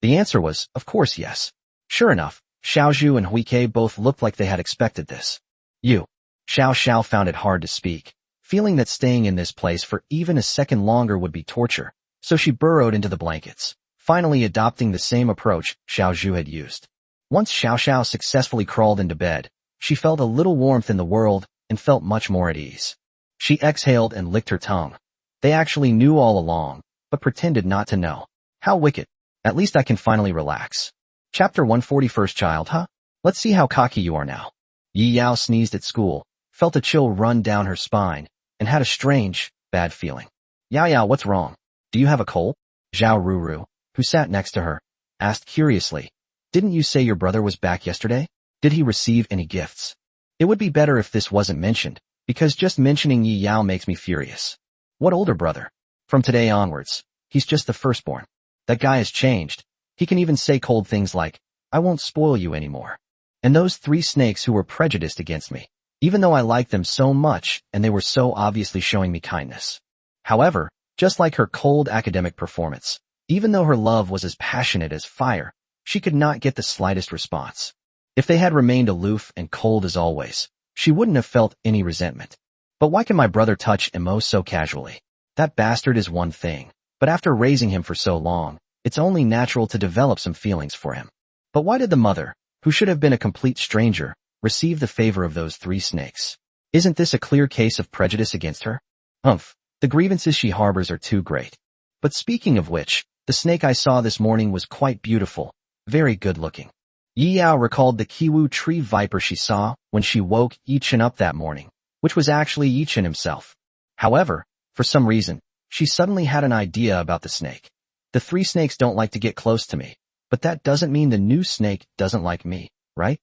The answer was, of course, yes. Sure enough, Xiaozhu and Hui Kei both looked like they had expected this. Xiao Sha found it hard to speak, feeling that staying in this place for even a second longer would be torture, so she burrowed into the blankets, finally adopting the same approach Xiaozhu had used. Once Xiao Sha successfully crawled into bed, she felt a little warmth in the world and felt much more at ease. She exhaled and licked her tongue. They actually knew all along, but pretended not to know. How wicked. At least I can finally relax. Chapter 141st Child, huh? Let's see how cocky you are now. Yi Yao sneezed at school, felt a chill run down her spine, and had a strange, bad feeling. Yao, what's wrong? Do you have a cold? Zhao Ruru, who sat next to her, asked curiously. Didn't you say your brother was back yesterday? Did he receive any gifts? It would be better if this wasn't mentioned, because just mentioning Yi Yao makes me furious. What older brother? From today onwards, he's just the firstborn. That guy has changed. He can even say cold things like, I won't spoil you anymore. And those three snakes who were prejudiced against me, even though I liked them so much and they were so obviously showing me kindness. However, just like her cold academic performance, Even though her love was as passionate as fire, she could not get the slightest response. If they had remained aloof and cold as always, she wouldn't have felt any resentment. But why can my brother touch Emo so casually? That bastard is one thing, but after raising him for so long, it's only natural to develop some feelings for him. But why did the mother, who should have been a complete stranger, receive the favor of those 3 snakes? Isn't this a clear case of prejudice against her? The grievances she harbors are too great. But speaking of which, the snake I saw this morning was quite beautiful, very good-looking. Yi Yao recalled the kiwu tree viper she saw when she woke Yi-Chen up that morning, which was actually Yi-Chen himself. However, for some reason, she suddenly had an idea about the snake. The 3 snakes don't like to get close to me, but that doesn't mean the new snake doesn't like me, right?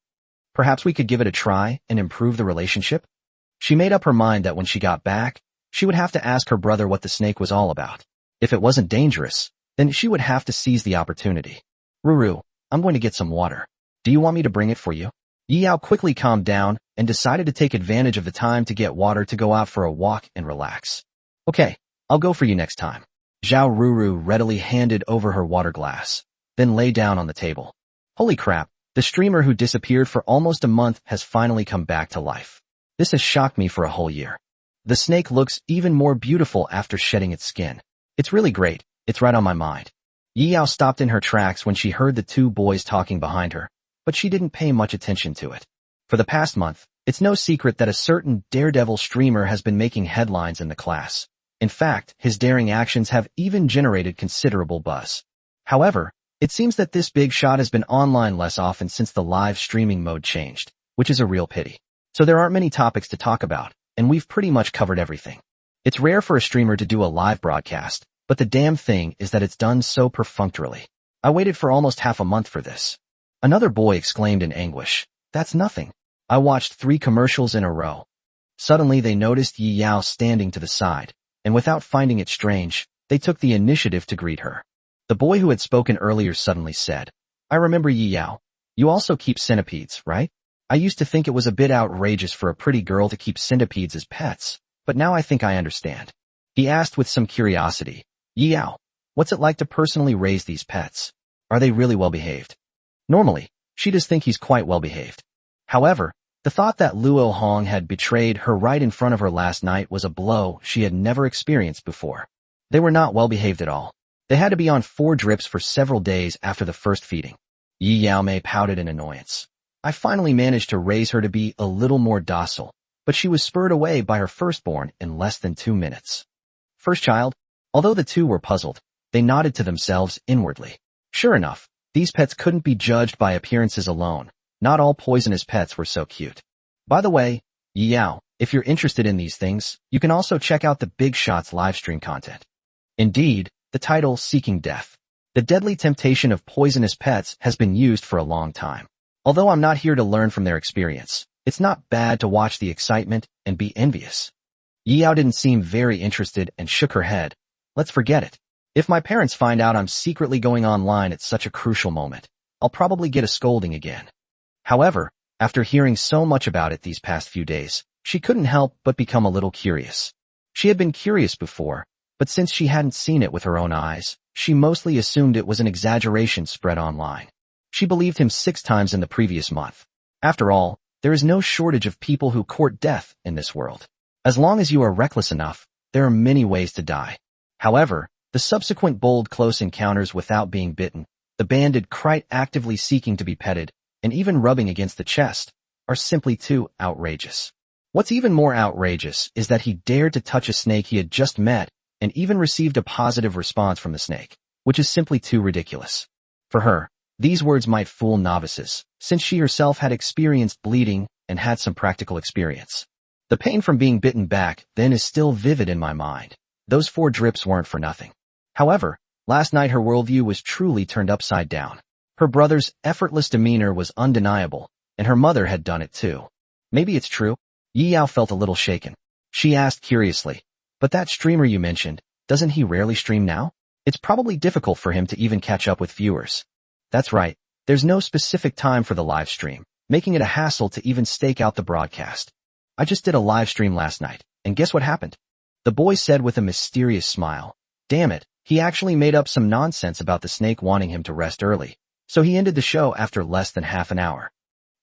Perhaps we could give it a try and improve the relationship? She made up her mind that when she got back, she would have to ask her brother what the snake was all about. If it wasn't dangerous, then she would have to seize the opportunity. Ruru, I'm going to get some water. Do you want me to bring it for you? Yi Yao quickly calmed down and decided to take advantage of the time to get water to go out for a walk and relax. Okay, I'll go for you next time. Zhao Ruru readily handed over her water glass, then lay down on the table. Holy crap, the streamer who disappeared for almost a month has finally come back to life. This has shocked me for a whole year. The snake looks even more beautiful after shedding its skin. It's really great, it's right on my mind. Yi Yao stopped in her tracks when she heard the 2 boys talking behind her, but she didn't pay much attention to it. For the past month, it's no secret that a certain daredevil streamer has been making headlines in the class. In fact, his daring actions have even generated considerable buzz. However, it seems that this big shot has been online less often since the live streaming mode changed, which is a real pity. So there aren't many topics to talk about, and we've pretty much covered everything. It's rare for a streamer to do a live broadcast, but the damn thing is that it's done so perfunctorily. I waited for almost half a month for this. Another boy exclaimed in anguish. That's nothing. I watched 3 commercials in a row. Suddenly they noticed Yi Yao standing to the side, and without finding it strange, they took the initiative to greet her. The boy who had spoken earlier suddenly said, I remember Yi Yao. You also keep centipedes, right? I used to think it was a bit outrageous for a pretty girl to keep centipedes as pets, but now I think I understand. He asked with some curiosity, Yi Yao, what's it like to personally raise these pets? Are they really well behaved? Normally, she does think he's quite well behaved. However, the thought that Luo Hong had betrayed her right in front of her last night was a blow she had never experienced before. They were not well behaved at all. They had to be on 4 drips for several days after the first feeding. Yi Yao Mei pouted in annoyance. I finally managed to raise her to be a little more docile, but she was spurred away by her firstborn in less than 2 minutes. First child? Although the 2 were puzzled, they nodded to themselves inwardly. Sure enough, these pets couldn't be judged by appearances alone. Not all poisonous pets were so cute. By the way, Yi Yao, if you're interested in these things, you can also check out the Big Shots livestream content. Indeed, the title Seeking Death. The deadly temptation of poisonous pets has been used for a long time. Although I'm not here to learn from their experience, it's not bad to watch the excitement and be envious. Yi Yao didn't seem very interested and shook her head. Let's forget it. If my parents find out I'm secretly going online at such a crucial moment, I'll probably get a scolding again. However, after hearing so much about it these past few days, she couldn't help but become a little curious. She had been curious before, but since she hadn't seen it with her own eyes, she mostly assumed it was an exaggeration spread online. She believed him 6 times in the previous month. After all, there is no shortage of people who court death in this world. As long as you are reckless enough, there are many ways to die. However, the subsequent bold close encounters without being bitten, the banded Krait actively seeking to be petted, and even rubbing against the chest, are simply too outrageous. What's even more outrageous is that he dared to touch a snake he had just met, and even received a positive response from the snake, which is simply too ridiculous. For her, these words might fool novices, since she herself had experienced bleeding and had some practical experience. The pain from being bitten back then is still vivid in my mind. Those 4 drips weren't for nothing. However, last night her worldview was truly turned upside down. Her brother's effortless demeanor was undeniable, and her mother had done it too. Maybe it's true? Yi Yao felt a little shaken. She asked curiously, but that streamer you mentioned, doesn't he rarely stream now? It's probably difficult for him to even catch up with viewers. That's right, there's no specific time for the live stream, making it a hassle to even stake out the broadcast. I just did a live stream last night, and guess what happened? The boy said with a mysterious smile. Damn it, He actually made up some nonsense about the snake wanting him to rest early, so he ended the show after less than half an hour.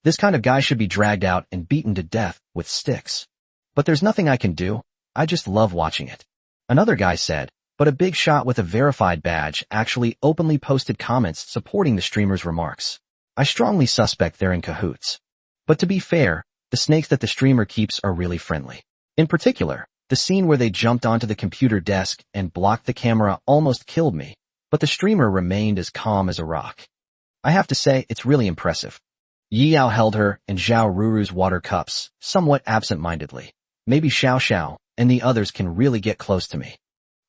This kind of guy should be dragged out and beaten to death with sticks. But there's nothing I can do. I just love watching it. Another guy said, but a big shot with a verified badge actually openly posted comments supporting the streamer's remarks. I strongly suspect they're in cahoots. But to be fair, the snakes that the streamer keeps are really friendly. In particular, the scene where they jumped onto the computer desk and blocked the camera almost killed me, but the streamer remained as calm as a rock. I have to say, it's really impressive. Yao held her and Zhao Ruru's water cups, somewhat absent-mindedly. Maybe Shiao Sha and the others can really get close to me.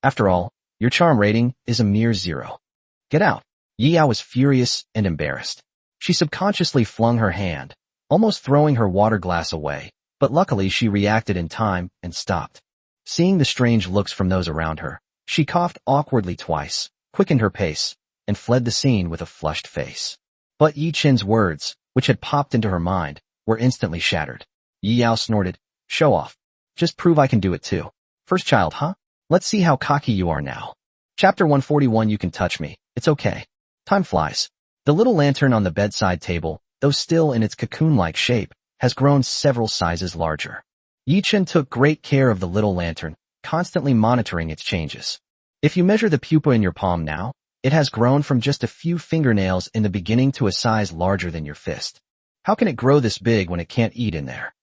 After all, your charm rating is a mere 0. Get out. Yao was furious and embarrassed. She subconsciously flung her hand, almost throwing her water glass away, but luckily she reacted in time and stopped. Seeing the strange looks from those around her, she coughed awkwardly twice, quickened her pace, and fled the scene with a flushed face. But Yi Chen's words, which had popped into her mind, were instantly shattered. Yao snorted, "Show off. Just prove I can do it too. First child, huh? Let's see how cocky you are now." Chapter 141. You can touch me. It's okay. Time flies. The little lantern on the bedside table, though still in its cocoon-like shape, has grown several sizes larger. Yi Chen took great care of the little lantern, constantly monitoring its changes. If you measure the pupa in your palm now, it has grown from just a few fingernails in the beginning to a size larger than your fist. How can it grow this big when it can't eat in there?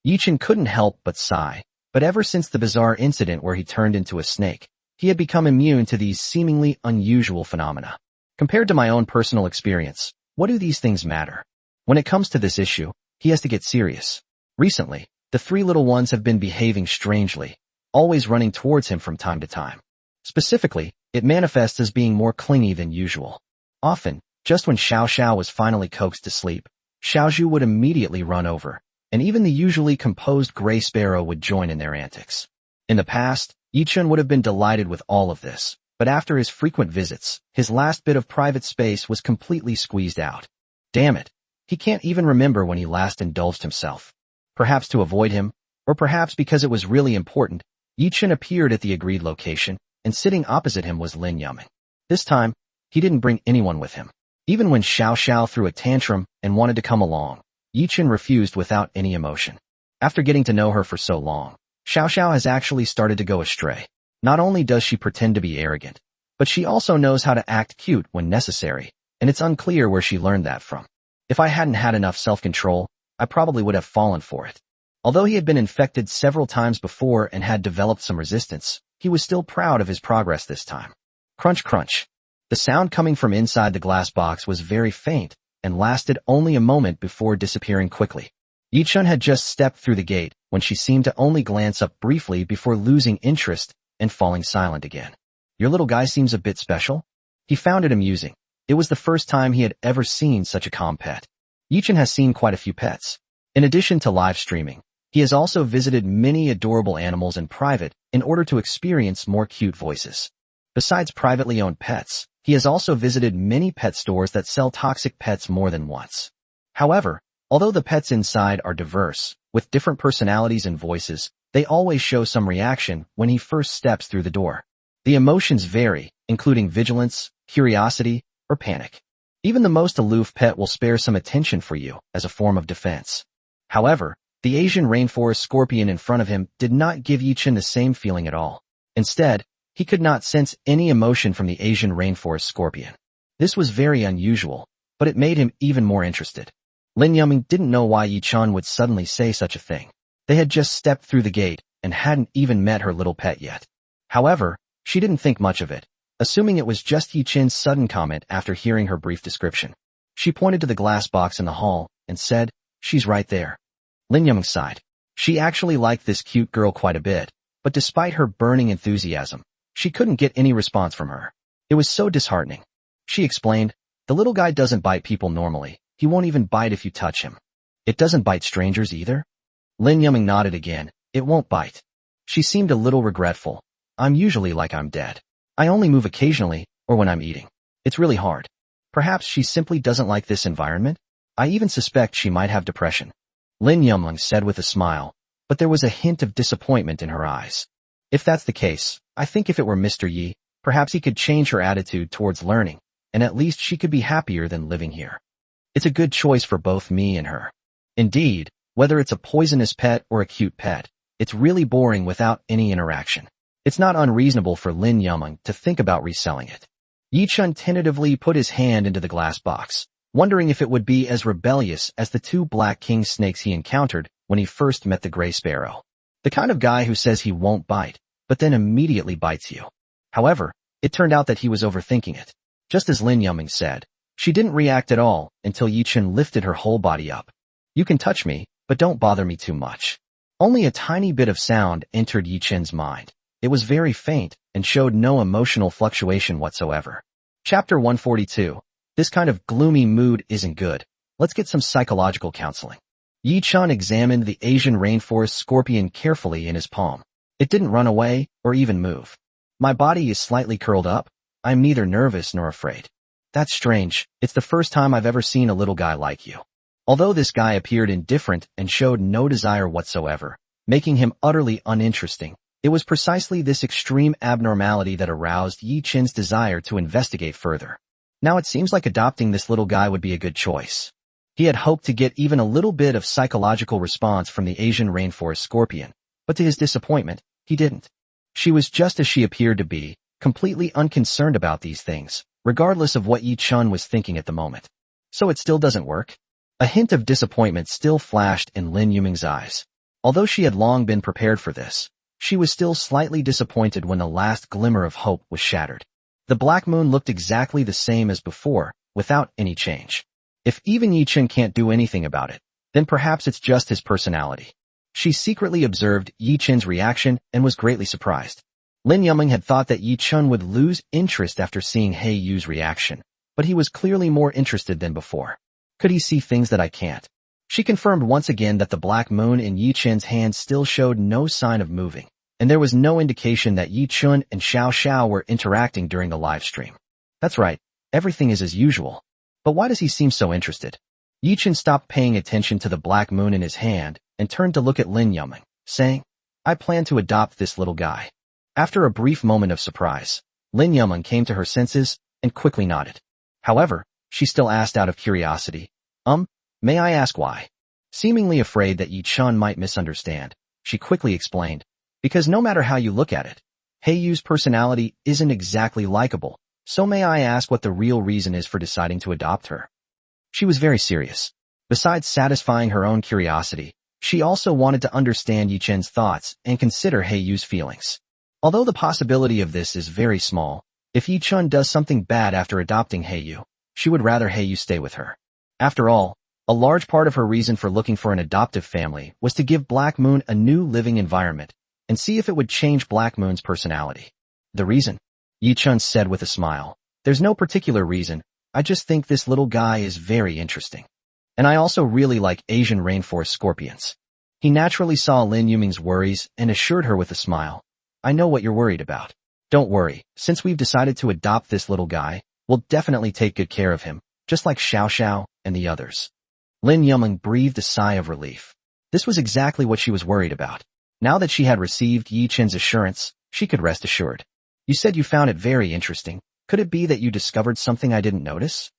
Yi Chen couldn't help but sigh, but ever since the bizarre incident where he turned into a snake, he had become immune to these seemingly unusual phenomena. Compared to my own personal experience, what do these things matter? When it comes to this issue, he has to get serious. Recently, the 3 little ones have been behaving strangely, always running towards him from time to time. Specifically, it manifests as being more clingy than usual. Often, just when Shiao Sha was finally coaxed to sleep, Xiaozhu would immediately run over, and even the usually composed gray sparrow would join in their antics. In the past, Yi Chen would have been delighted with all of this, but after his frequent visits, his last bit of private space was completely squeezed out. Damn it. He can't even remember when he last indulged himself. Perhaps to avoid him, or perhaps because it was really important, Yi Chen appeared at the agreed location, and sitting opposite him was Lin Yuming. This time, he didn't bring anyone with him. Even when Xiao Sha threw a tantrum and wanted to come along, Yi Chen refused without any emotion. After getting to know her for so long, Xiao Sha has actually started to go astray. Not only does she pretend to be arrogant, but she also knows how to act cute when necessary, and it's unclear where she learned that from. If I hadn't had enough self-control, I probably would have fallen for it. Although he had been infected several times before and had developed some resistance, he was still proud of his progress this time. Crunch crunch. The sound coming from inside the glass box was very faint and lasted only a moment before disappearing quickly. Yi Chen had just stepped through the gate when she seemed to only glance up briefly before losing interest and falling silent again. Your little guy seems a bit special? He found it amusing. It was the first time he had ever seen such a calm pet. Yi Chen has seen quite a few pets. In addition to live streaming, he has also visited many adorable animals in private in order to experience more cute voices. Besides privately owned pets, he has also visited many pet stores that sell toxic pets more than once. However, although the pets inside are diverse, with different personalities and voices, they always show some reaction when he first steps through the door. The emotions vary, including vigilance, curiosity, or panic. Even the most aloof pet will spare some attention for you as a form of defense. However, the Asian rainforest scorpion in front of him did not give Yi Chen the same feeling at all. Instead, he could not sense any emotion from the Asian rainforest scorpion. This was very unusual, but it made him even more interested. Lin Yuming didn't know why Yi Chen would suddenly say such a thing. They had just stepped through the gate and hadn't even met her little pet yet. However, she didn't think much of it, assuming it was just Yi Chen's sudden comment after hearing her brief description. She pointed to the glass box in the hall and said, "She's right there." Lin Yuming sighed. She actually liked this cute girl quite a bit, but despite her burning enthusiasm, she couldn't get any response from her. It was so disheartening. She explained, "The little guy doesn't bite people normally. He won't even bite if you touch him. It doesn't bite strangers either?" Lin Yuming nodded again. "It won't bite." She seemed a little regretful. "I'm usually like I'm dead. I only move occasionally or when I'm eating. It's really hard." Perhaps she simply doesn't like this environment? I even suspect she might have depression. Lin Yumling said with a smile, but there was a hint of disappointment in her eyes. "If that's the case, I think if it were Mr. Yi, Perhaps he could change her attitude towards learning, and at least she could be happier than living here. It's a good choice for both me and her. Indeed, whether it's a poisonous pet or a cute pet, it's really boring without any interaction. It's not unreasonable for Lin Yumeng to think about reselling it. Yi Chun tentatively put his hand into the glass box, wondering if it would be as rebellious as the two black king snakes he encountered when he first met the gray sparrow. The kind of guy who says he won't bite, but then immediately bites you. However, it turned out that he was overthinking it. Just as Lin Yumeng said, she didn't react at all until Yi Chun lifted her whole body up. You can touch me, but don't bother me too much. Only a tiny bit of sound entered Yi Chun's mind. It was very faint and showed no emotional fluctuation whatsoever. Chapter 142. This kind of gloomy mood isn't good. Let's get some psychological counseling. Yi Chun examined the Asian rainforest scorpion carefully in his palm. It didn't run away or even move. My body is slightly curled up. I'm neither nervous nor afraid. That's strange. It's the first time I've ever seen a little guy like you. Although this guy appeared indifferent and showed no desire whatsoever, making him utterly uninteresting, it was precisely this extreme abnormality that aroused Yi Chun's desire to investigate further. Now it seems like adopting this little guy would be a good choice. He had hoped to get even a little bit of psychological response from the Asian rainforest scorpion, but to his disappointment, he didn't. She was just as she appeared to be, completely unconcerned about these things, regardless of what Yi Chun was thinking at the moment. So it still doesn't work? A hint of disappointment still flashed in Lin Yumeng's eyes. Although she had long been prepared for this, she was still slightly disappointed when the last glimmer of hope was shattered. The black moon looked exactly the same as before, without any change. If even Yi Chun can't do anything about it, then perhaps it's just his personality. She secretly observed Yi Chun's reaction and was greatly surprised. Lin Yumeng had thought that Yi Chun would lose interest after seeing He Yu's reaction, but he was clearly more interested than before. Could he see things that I can't? She confirmed once again that the black moon in Yi Chun's hand still showed no sign of moving, and there was no indication that Yi Chun and Shiao Sha were interacting during the live stream. That's right, everything is as usual. But why does he seem so interested? Yi Chun stopped paying attention to the black moon in his hand and turned to look at Lin Yumeng, saying, I plan to adopt this little guy. After a brief moment of surprise, Lin Yumeng came to her senses and quickly nodded. However, she still asked out of curiosity, may I ask why? Seemingly afraid that Yi Chun might misunderstand, she quickly explained, because no matter how you look at it, He Yu's personality isn't exactly likable, so may I ask what the real reason is for deciding to adopt her? She was very serious. Besides satisfying her own curiosity, she also wanted to understand Yi Chun's thoughts and consider He Yu's feelings. Although the possibility of this is very small, if Yi Chun does something bad after adopting He Yu, she would rather He Yu stay with her. After all, a large part of her reason for looking for an adoptive family was to give Black Moon a new living environment and see if it would change Black Moon's personality. The reason? Yi Chun said with a smile. There's no particular reason, I just think this little guy is very interesting. And I also really like Asian rainforest scorpions. He naturally saw Lin Yumeng's worries and assured her with a smile. I know what you're worried about. Don't worry, since we've decided to adopt this little guy, we'll definitely take good care of him, just like Shiao Sha and the others. Lin Yumeng breathed a sigh of relief. This was exactly what she was worried about. Now that she had received Yi Chun's assurance, she could rest assured. You said you found it very interesting. Could it be that you discovered something I didn't notice?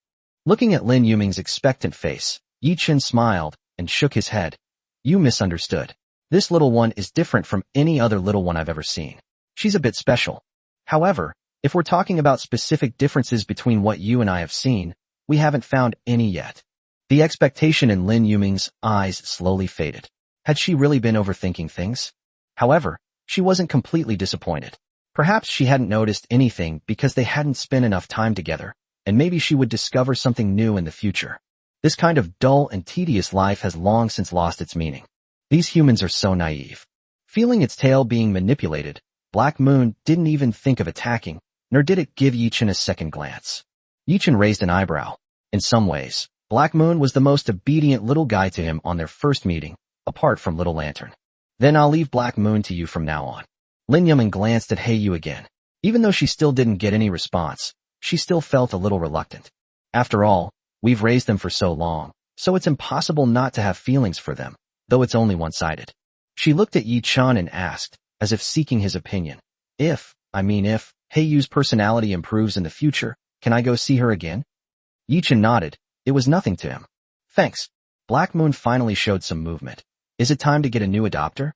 Looking at Lin Yumeng's expectant face, Yi Chun smiled and shook his head. You misunderstood. This little one is different from any other little one I've ever seen. She's a bit special. However, if we're talking about specific differences between what you and I have seen, we haven't found any yet. The expectation in Lin Yumeng's eyes slowly faded. Had she really been overthinking things? However, she wasn't completely disappointed. Perhaps she hadn't noticed anything because they hadn't spent enough time together, and maybe she would discover something new in the future. This kind of dull and tedious life has long since lost its meaning. These humans are so naive. Feeling its tail being manipulated, Black Moon didn't even think of attacking, nor did it give Yi Chun a second glance. Yi Chun raised an eyebrow. In some ways, Black Moon was the most obedient little guy to him on their first meeting, apart from Little Lantern. Then I'll leave Black Moon to you from now on. Lin Yumeng glanced at He Yu again. Even though she still didn't get any response, she still felt a little reluctant. After all, we've raised them for so long, so it's impossible not to have feelings for them, though it's only one-sided. She looked at Yi Chun and asked, as if seeking his opinion, if Yu's personality improves in the future. Can I go see her again? Yichen nodded. It was nothing to him. Thanks. Black Moon finally showed some movement. Is it time to get a new adopter?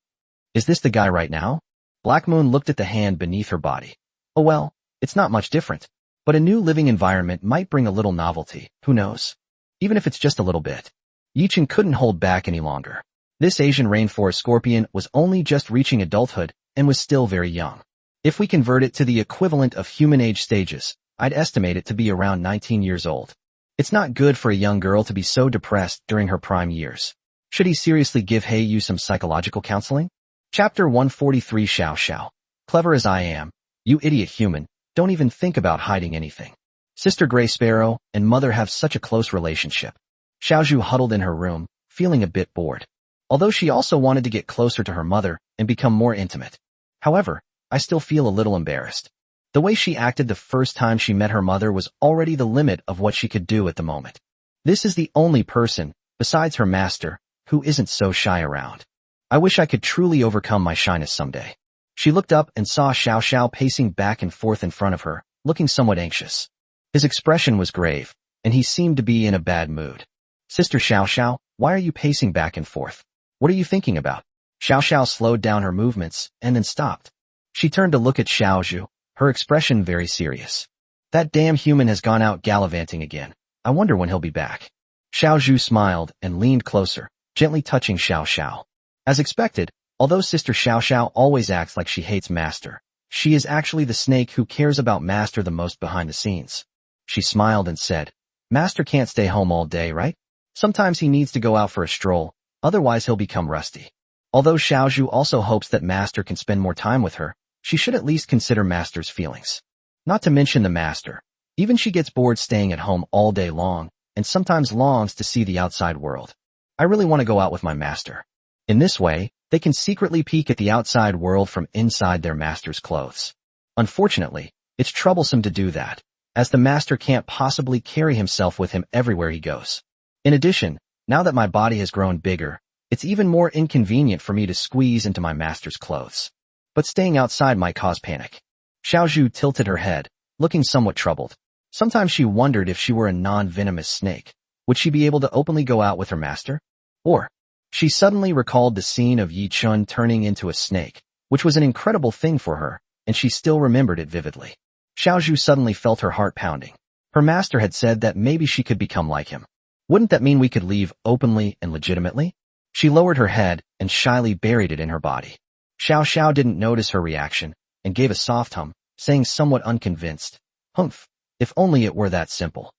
Is this the guy right now? Black Moon looked at the hand beneath her body. Oh well, it's not much different. But a new living environment might bring a little novelty, who knows? Even if it's just a little bit. Yichen couldn't hold back any longer. This Asian rainforest scorpion was only just reaching adulthood and was still very young. If we convert it to the equivalent of human age stages, I'd estimate it to be around 19 years old. It's not good for a young girl to be so depressed during her prime years. Should he seriously give Yu some psychological counseling? Chapter 143 Shiao Sha. Clever as I am, you idiot human, don't even think about hiding anything. Sister Gray Sparrow and mother have such a close relationship. Xiaozhu huddled in her room, feeling a bit bored. Although she also wanted to get closer to her mother and become more intimate. However, I still feel a little embarrassed. The way she acted the first time she met her mother was already the limit of what she could do at the moment. This is the only person, besides her master, who isn't so shy around. I wish I could truly overcome my shyness someday. She looked up and saw Xiao Sha pacing back and forth in front of her, looking somewhat anxious. His expression was grave, and he seemed to be in a bad mood. Sister Xiao Sha, why are you pacing back and forth? What are you thinking about? Xiao Sha slowed down her movements and then stopped. She turned to look at Xiaozhu, her expression very serious. That damn human has gone out gallivanting again. I wonder when he'll be back. Xiaozhu smiled and leaned closer, gently touching Xiao Sha. As expected, although Sister Xiao Sha always acts like she hates Master, she is actually the snake who cares about Master the most behind the scenes. She smiled and said, Master can't stay home all day, right? Sometimes he needs to go out for a stroll, otherwise he'll become rusty. Although Xiaozhu also hopes that Master can spend more time with her, she should at least consider Master's feelings. Not to mention the Master. Even she gets bored staying at home all day long, and sometimes longs to see the outside world. I really want to go out with my Master. In this way, they can secretly peek at the outside world from inside their Master's clothes. Unfortunately, it's troublesome to do that, as the Master can't possibly carry himself with him everywhere he goes. In addition, now that my body has grown bigger, it's even more inconvenient for me to squeeze into my Master's clothes. But staying outside might cause panic. Xiaozhu tilted her head, looking somewhat troubled. Sometimes she wondered if she were a non-venomous snake, would she be able to openly go out with her Master? Or, she suddenly recalled the scene of Yi Chun turning into a snake, which was an incredible thing for her, and she still remembered it vividly. Xiaozhu suddenly felt her heart pounding. Her Master had said that maybe she could become like him. Wouldn't that mean we could leave openly and legitimately? She lowered her head and shyly buried it in her body. Xiao Sha didn't notice her reaction and gave a soft hum, saying somewhat unconvinced, Humph, if only it were that simple.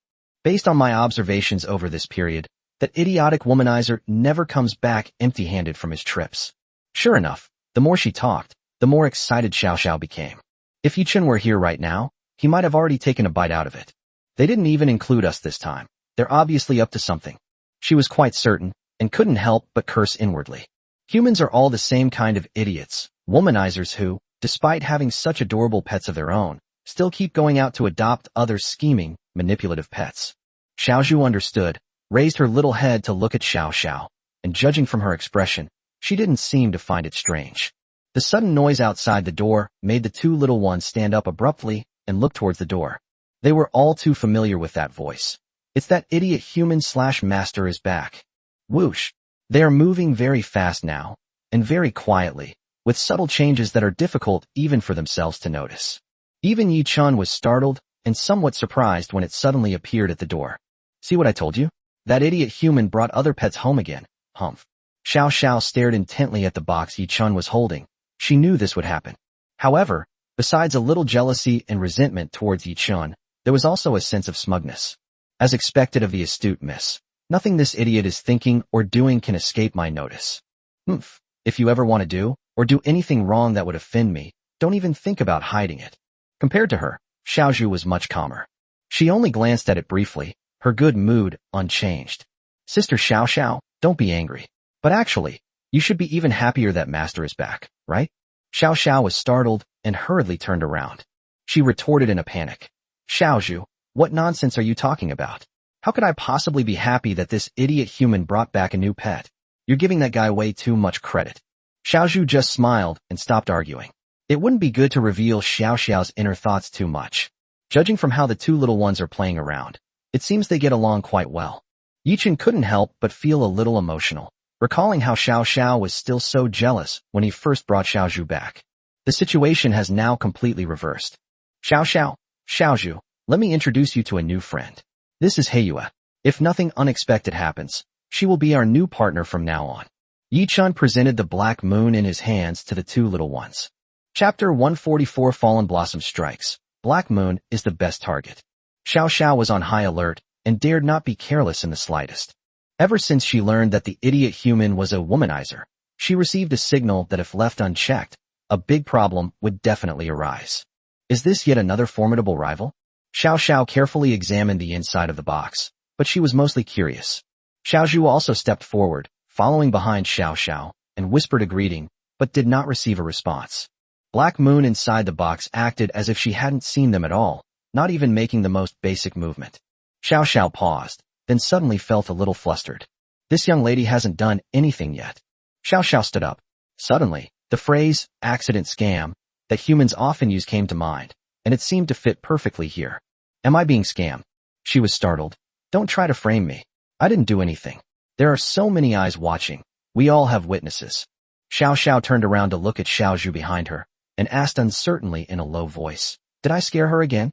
Based on my observations over this period, that idiotic womanizer never comes back empty-handed from his trips. Sure enough, the more she talked, the more excited Xiao Sha became. If Yichen were here right now, he might have already taken a bite out of it. They didn't even include us this time. They're obviously up to something. She was quite certain, and couldn't help but curse inwardly. Humans are all the same kind of idiots, womanizers who, despite having such adorable pets of their own, still keep going out to adopt other scheming, manipulative pets. Xiaozhu understood, raised her little head to look at Xiao Sha, and judging from her expression, she didn't seem to find it strange. The sudden noise outside the door made the two little ones stand up abruptly and look towards the door. They were all too familiar with that voice. It's that idiot human/master is back. Whoosh. They are moving very fast now, and very quietly, with subtle changes that are difficult even for themselves to notice. Even Yi Chun was startled and somewhat surprised when it suddenly appeared at the door. See what I told you? That idiot human brought other pets home again. Humph. Xiao Sha stared intently at the box Yi Chun was holding. She knew this would happen. However, besides a little jealousy and resentment towards Yi Chun, there was also a sense of smugness. As expected of the astute miss, nothing this idiot is thinking or doing can escape my notice. Humph. If you ever want to do, or do anything wrong that would offend me, don't even think about hiding it. Compared to her, Xiaozhu was much calmer. She only glanced at it briefly, her good mood unchanged. Sister Xiao Sha, don't be angry. But actually, you should be even happier that Master is back, right? Xiao Sha was startled and hurriedly turned around. She retorted in a panic. Xiaozhu, what nonsense are you talking about? How could I possibly be happy that this idiot human brought back a new pet? You're giving that guy way too much credit. Xiaozhu just smiled and stopped arguing. It wouldn't be good to reveal Xiao Xiao's inner thoughts too much. Judging from how the two little ones are playing around, it seems they get along quite well. Yichen couldn't help but feel a little emotional, recalling how Xiao Sha was still so jealous when he first brought Xiaozhu back. The situation has now completely reversed. Xiaozhu, let me introduce you to a new friend. This is Heiyue. If nothing unexpected happens, she will be our new partner from now on. Yichen presented the black moon in his hands to the two little ones. Chapter 144 Fallen Blossom Strikes. Black Moon is the best target. Xiao Sha was on high alert and dared not be careless in the slightest. Ever since she learned that the idiot human was a womanizer, she received a signal that if left unchecked, a big problem would definitely arise. Is this yet another formidable rival? Xiao Sha carefully examined the inside of the box, but she was mostly curious. Xiaozhu also stepped forward, following behind Xiao Sha, and whispered a greeting, but did not receive a response. Black Moon inside the box acted as if she hadn't seen them at all, not even making the most basic movement. Xiao Sha paused, then suddenly felt a little flustered. This young lady hasn't done anything yet. Xiao Sha stood up. Suddenly, the phrase, accident scam, that humans often use came to mind, and it seemed to fit perfectly here. Am I being scammed? She was startled. Don't try to frame me. I didn't do anything. There are so many eyes watching. We all have witnesses. Xiao Sha turned around to look at Xiaozhu behind her, and asked uncertainly in a low voice, did I scare her again?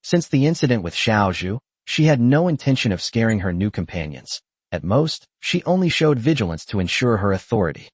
Since the incident with Xiaozhu, she had no intention of scaring her new companions. At most, she only showed vigilance to ensure her authority.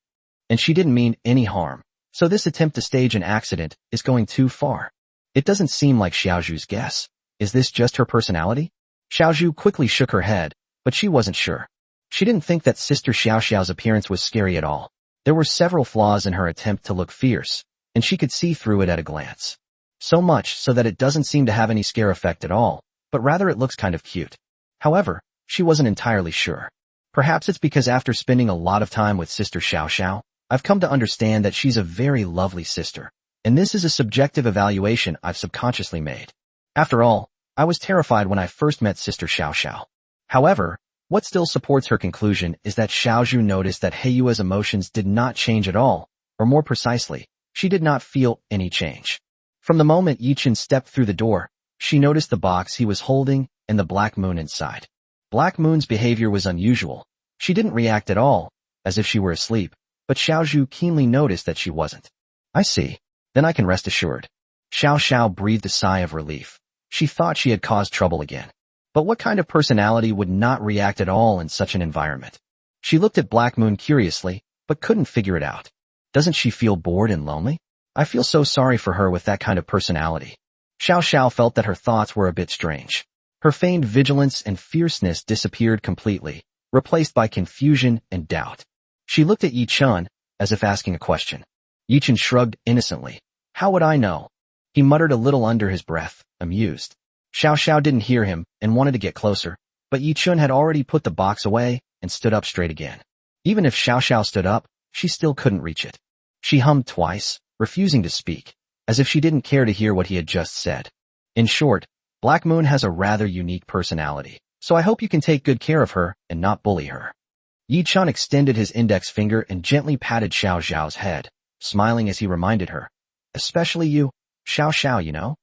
And she didn't mean any harm, so this attempt to stage an accident is going too far. It doesn't seem like Xiaozhu's guess. Is this just her personality? Xiaozhu quickly shook her head, but she wasn't sure. She didn't think that Sister Xiao Xiao's appearance was scary at all. There were several flaws in her attempt to look fierce, and she could see through it at a glance. So much so that it doesn't seem to have any scare effect at all, but rather it looks kind of cute. However, she wasn't entirely sure. Perhaps it's because after spending a lot of time with Sister Xiao Xiao, I've come to understand that she's a very lovely sister, and this is a subjective evaluation I've subconsciously made. After all, I was terrified when I first met Sister Xiao Xiao. However, what still supports her conclusion is that Xiaozhu noticed that Heiyue's emotions did not change at all, or more precisely, she did not feel any change. From the moment Yichen stepped through the door, she noticed the box he was holding and the Black Moon inside. Black Moon's behavior was unusual. She didn't react at all, as if she were asleep, but Xiaozhu keenly noticed that she wasn't. I see. Then I can rest assured. Xiao Xiao breathed a sigh of relief. She thought she had caused trouble again. But what kind of personality would not react at all in such an environment? She looked at Black Moon curiously, but couldn't figure it out. Doesn't she feel bored and lonely? I feel so sorry for her with that kind of personality. Xiao Xiao felt that her thoughts were a bit strange. Her feigned vigilance and fierceness disappeared completely, replaced by confusion and doubt. She looked at Yichen, as if asking a question. Yichen shrugged innocently. How would I know? He muttered a little under his breath, amused. Xiao Xiao didn't hear him and wanted to get closer, but Yichen had already put the box away and stood up straight again. Even if Xiao Xiao stood up, she still couldn't reach it. She hummed twice, refusing to speak, as if she didn't care to hear what he had just said. In short, Black Moon has a rather unique personality, so I hope you can take good care of her and not bully her. Yichen extended his index finger and gently patted Xiao Xiao's head, smiling as he reminded her. Especially you, Xiao Xiao, you know?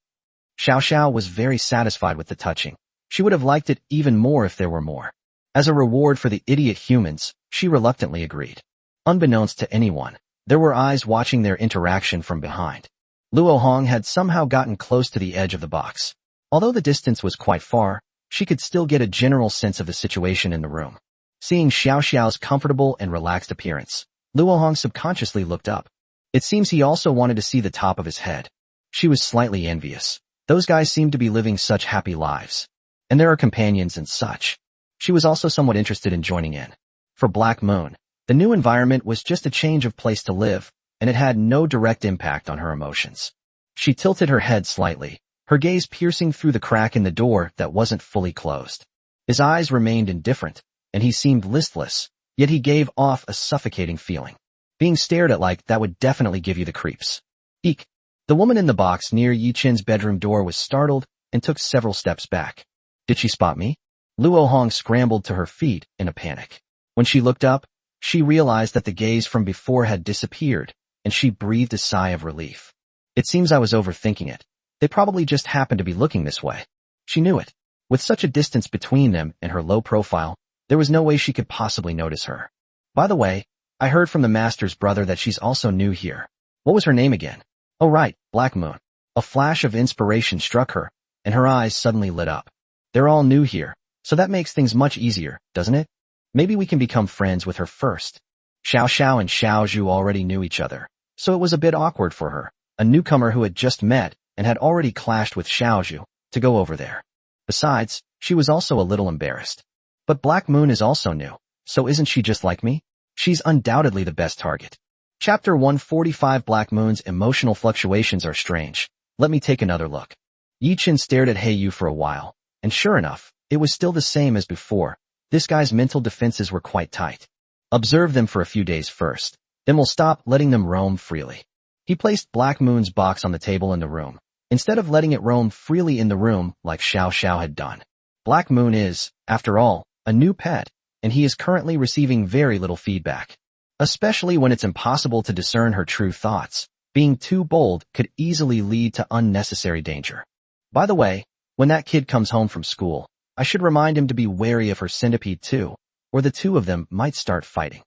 Xiao Xiao was very satisfied with the touching. She would have liked it even more if there were more. As a reward for the idiot humans, she reluctantly agreed. Unbeknownst to anyone, there were eyes watching their interaction from behind. Luo Hong had somehow gotten close to the edge of the box. Although the distance was quite far, she could still get a general sense of the situation in the room. Seeing Xiao Xiao's comfortable and relaxed appearance, Luo Hong subconsciously looked up. It seems he also wanted to see the top of his head. She was slightly envious. Those guys seemed to be living such happy lives. And there are companions and such. She was also somewhat interested in joining in. For Black Moon, the new environment was just a change of place to live, and it had no direct impact on her emotions. She tilted her head slightly, her gaze piercing through the crack in the door that wasn't fully closed. His eyes remained indifferent, and he seemed listless, yet he gave off a suffocating feeling. Being stared at like that would definitely give you the creeps. Eek! The woman in the box near Yichen's bedroom door was startled and took several steps back. Did she spot me? Luo Hong scrambled to her feet in a panic. When she looked up, she realized that the gaze from before had disappeared, and she breathed a sigh of relief. It seems I was overthinking it. They probably just happened to be looking this way. She knew it. With such a distance between them and her low profile, there was no way she could possibly notice her. By the way, I heard from the master's brother that she's also new here. What was her name again? Oh right, Black Moon. A flash of inspiration struck her, and her eyes suddenly lit up. They're all new here, so that makes things much easier, doesn't it? Maybe we can become friends with her first. Xiao Sha and Xiao Zhu already knew each other, so it was a bit awkward for her, a newcomer who had just met and had already clashed with Xiao Zhu, to go over there. Besides, she was also a little embarrassed. But Black Moon is also new, so isn't she just like me? She's undoubtedly the best target. Chapter 145 Black Moon's emotional fluctuations are strange. Let me take another look. Yi Chen stared at Yu for a while, and sure enough, it was still the same as before. This guy's mental defenses were quite tight. Observe them for a few days first, then we'll stop letting them roam freely. He placed Black Moon's box on the table in the room, instead of letting it roam freely in the room like Xiao Sha had done. Black Moon is, after all, a new pet, and he is currently receiving very little feedback. Especially when it's impossible to discern her true thoughts. Being too bold could easily lead to unnecessary danger. By the way, when that kid comes home from school, I should remind him to be wary of her centipede too, or the two of them might start fighting.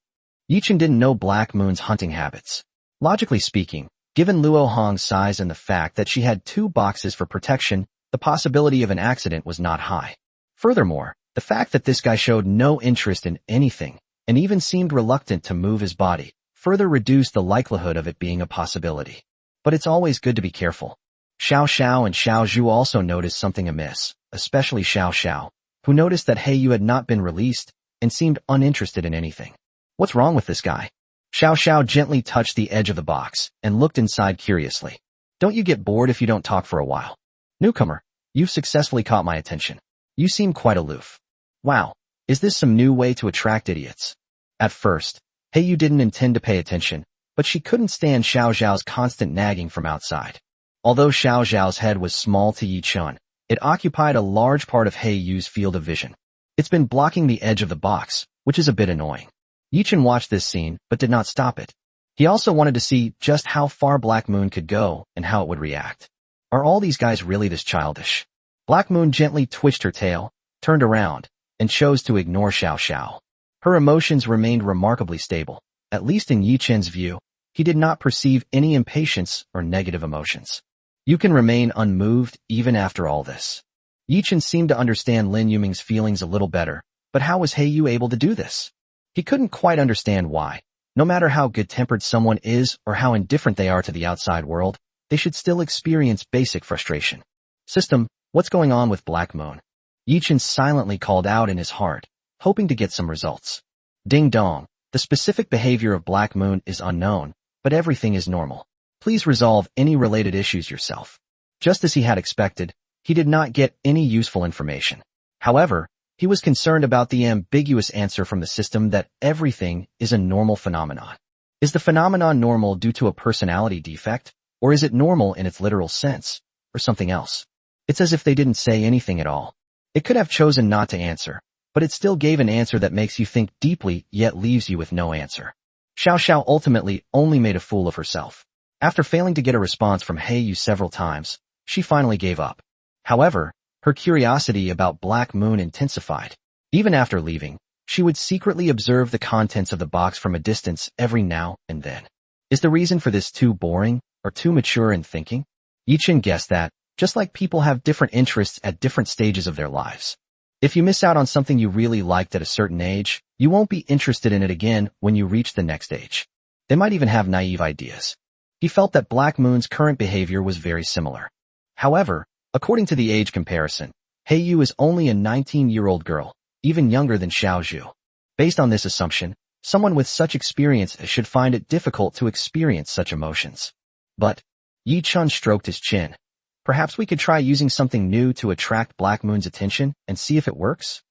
Yi Chen didn't know Black Moon's hunting habits. Logically speaking, given Luo Hong's size and the fact that she had 2 boxes for protection, the possibility of an accident was not high. Furthermore, the fact that this guy showed no interest in anything, and even seemed reluctant to move his body, further reduced the likelihood of it being a possibility. But it's always good to be careful. Xiao Xiao and Xiao Zhu also noticed something amiss, especially Xiao Xiao, who noticed that Yu had not been released and seemed uninterested in anything. What's wrong with this guy? Xiao Xiao gently touched the edge of the box and looked inside curiously. Don't you get bored if you don't talk for a while? Newcomer, you've successfully caught my attention. You seem quite aloof. Wow, is this some new way to attract idiots? At first, Yu didn't intend to pay attention, but she couldn't stand Xiao Zhao's constant nagging from outside. Although Xiao Zhao's head was small to Yi Chen, it occupied a large part of Yu's field of vision. It's been blocking the edge of the box, which is a bit annoying. Yi Chen watched this scene, but did not stop it. He also wanted to see just how far Black Moon could go and how it would react. Are all these guys really this childish? Black Moon gently twitched her tail, turned around, and chose to ignore Xiao Xiao. Her emotions remained remarkably stable. At least in Yi Chen's view, he did not perceive any impatience or negative emotions. You can remain unmoved even after all this. Yi Chen seemed to understand Lin Yuming's feelings a little better, but how was Yu able to do this? He couldn't quite understand why. No matter how good-tempered someone is or how indifferent they are to the outside world, they should still experience basic frustration. System, what's going on with Black Moon? Yi Chen silently called out in his heart, hoping to get some results. Ding dong, the specific behavior of Black Moon is unknown, but everything is normal. Please resolve any related issues yourself. Just as he had expected, he did not get any useful information. However, he was concerned about the ambiguous answer from the system that everything is a normal phenomenon. Is the phenomenon normal due to a personality defect, or is it normal in its literal sense, or something else? It's as if they didn't say anything at all. It could have chosen not to answer, but it still gave an answer that makes you think deeply yet leaves you with no answer. Xiao Xiao ultimately only made a fool of herself. After failing to get a response from Yu several times, she finally gave up. However, her curiosity about Black Moon intensified. Even after leaving, she would secretly observe the contents of the box from a distance every now and then. Is the reason for this too boring or too mature in thinking? Yi Chen guessed that, just like people have different interests at different stages of their lives. If you miss out on something you really liked at a certain age, you won't be interested in it again when you reach the next age. They might even have naive ideas. He felt that Black Moon's current behavior was very similar. However, according to the age comparison, Yu is only a 19-year-old girl, even younger than Xiao Zhu. Based on this assumption, someone with such experience should find it difficult to experience such emotions. But, Yi Chen stroked his chin. Perhaps we could try using something new to attract Black Moon's attention and see if it works?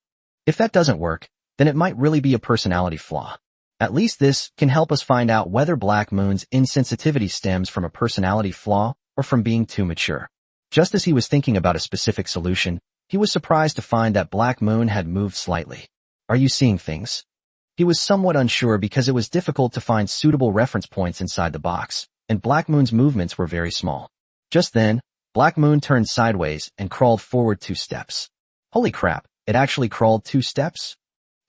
If that doesn't work, then it might really be a personality flaw. At least this can help us find out whether Black Moon's insensitivity stems from a personality flaw or from being too mature. Just as he was thinking about a specific solution, he was surprised to find that Black Moon had moved slightly. Are you seeing things? He was somewhat unsure because it was difficult to find suitable reference points inside the box, and Black Moon's movements were very small. Just then, Black Moon turned sideways and crawled forward 2 steps. Holy crap, it actually crawled 2 steps?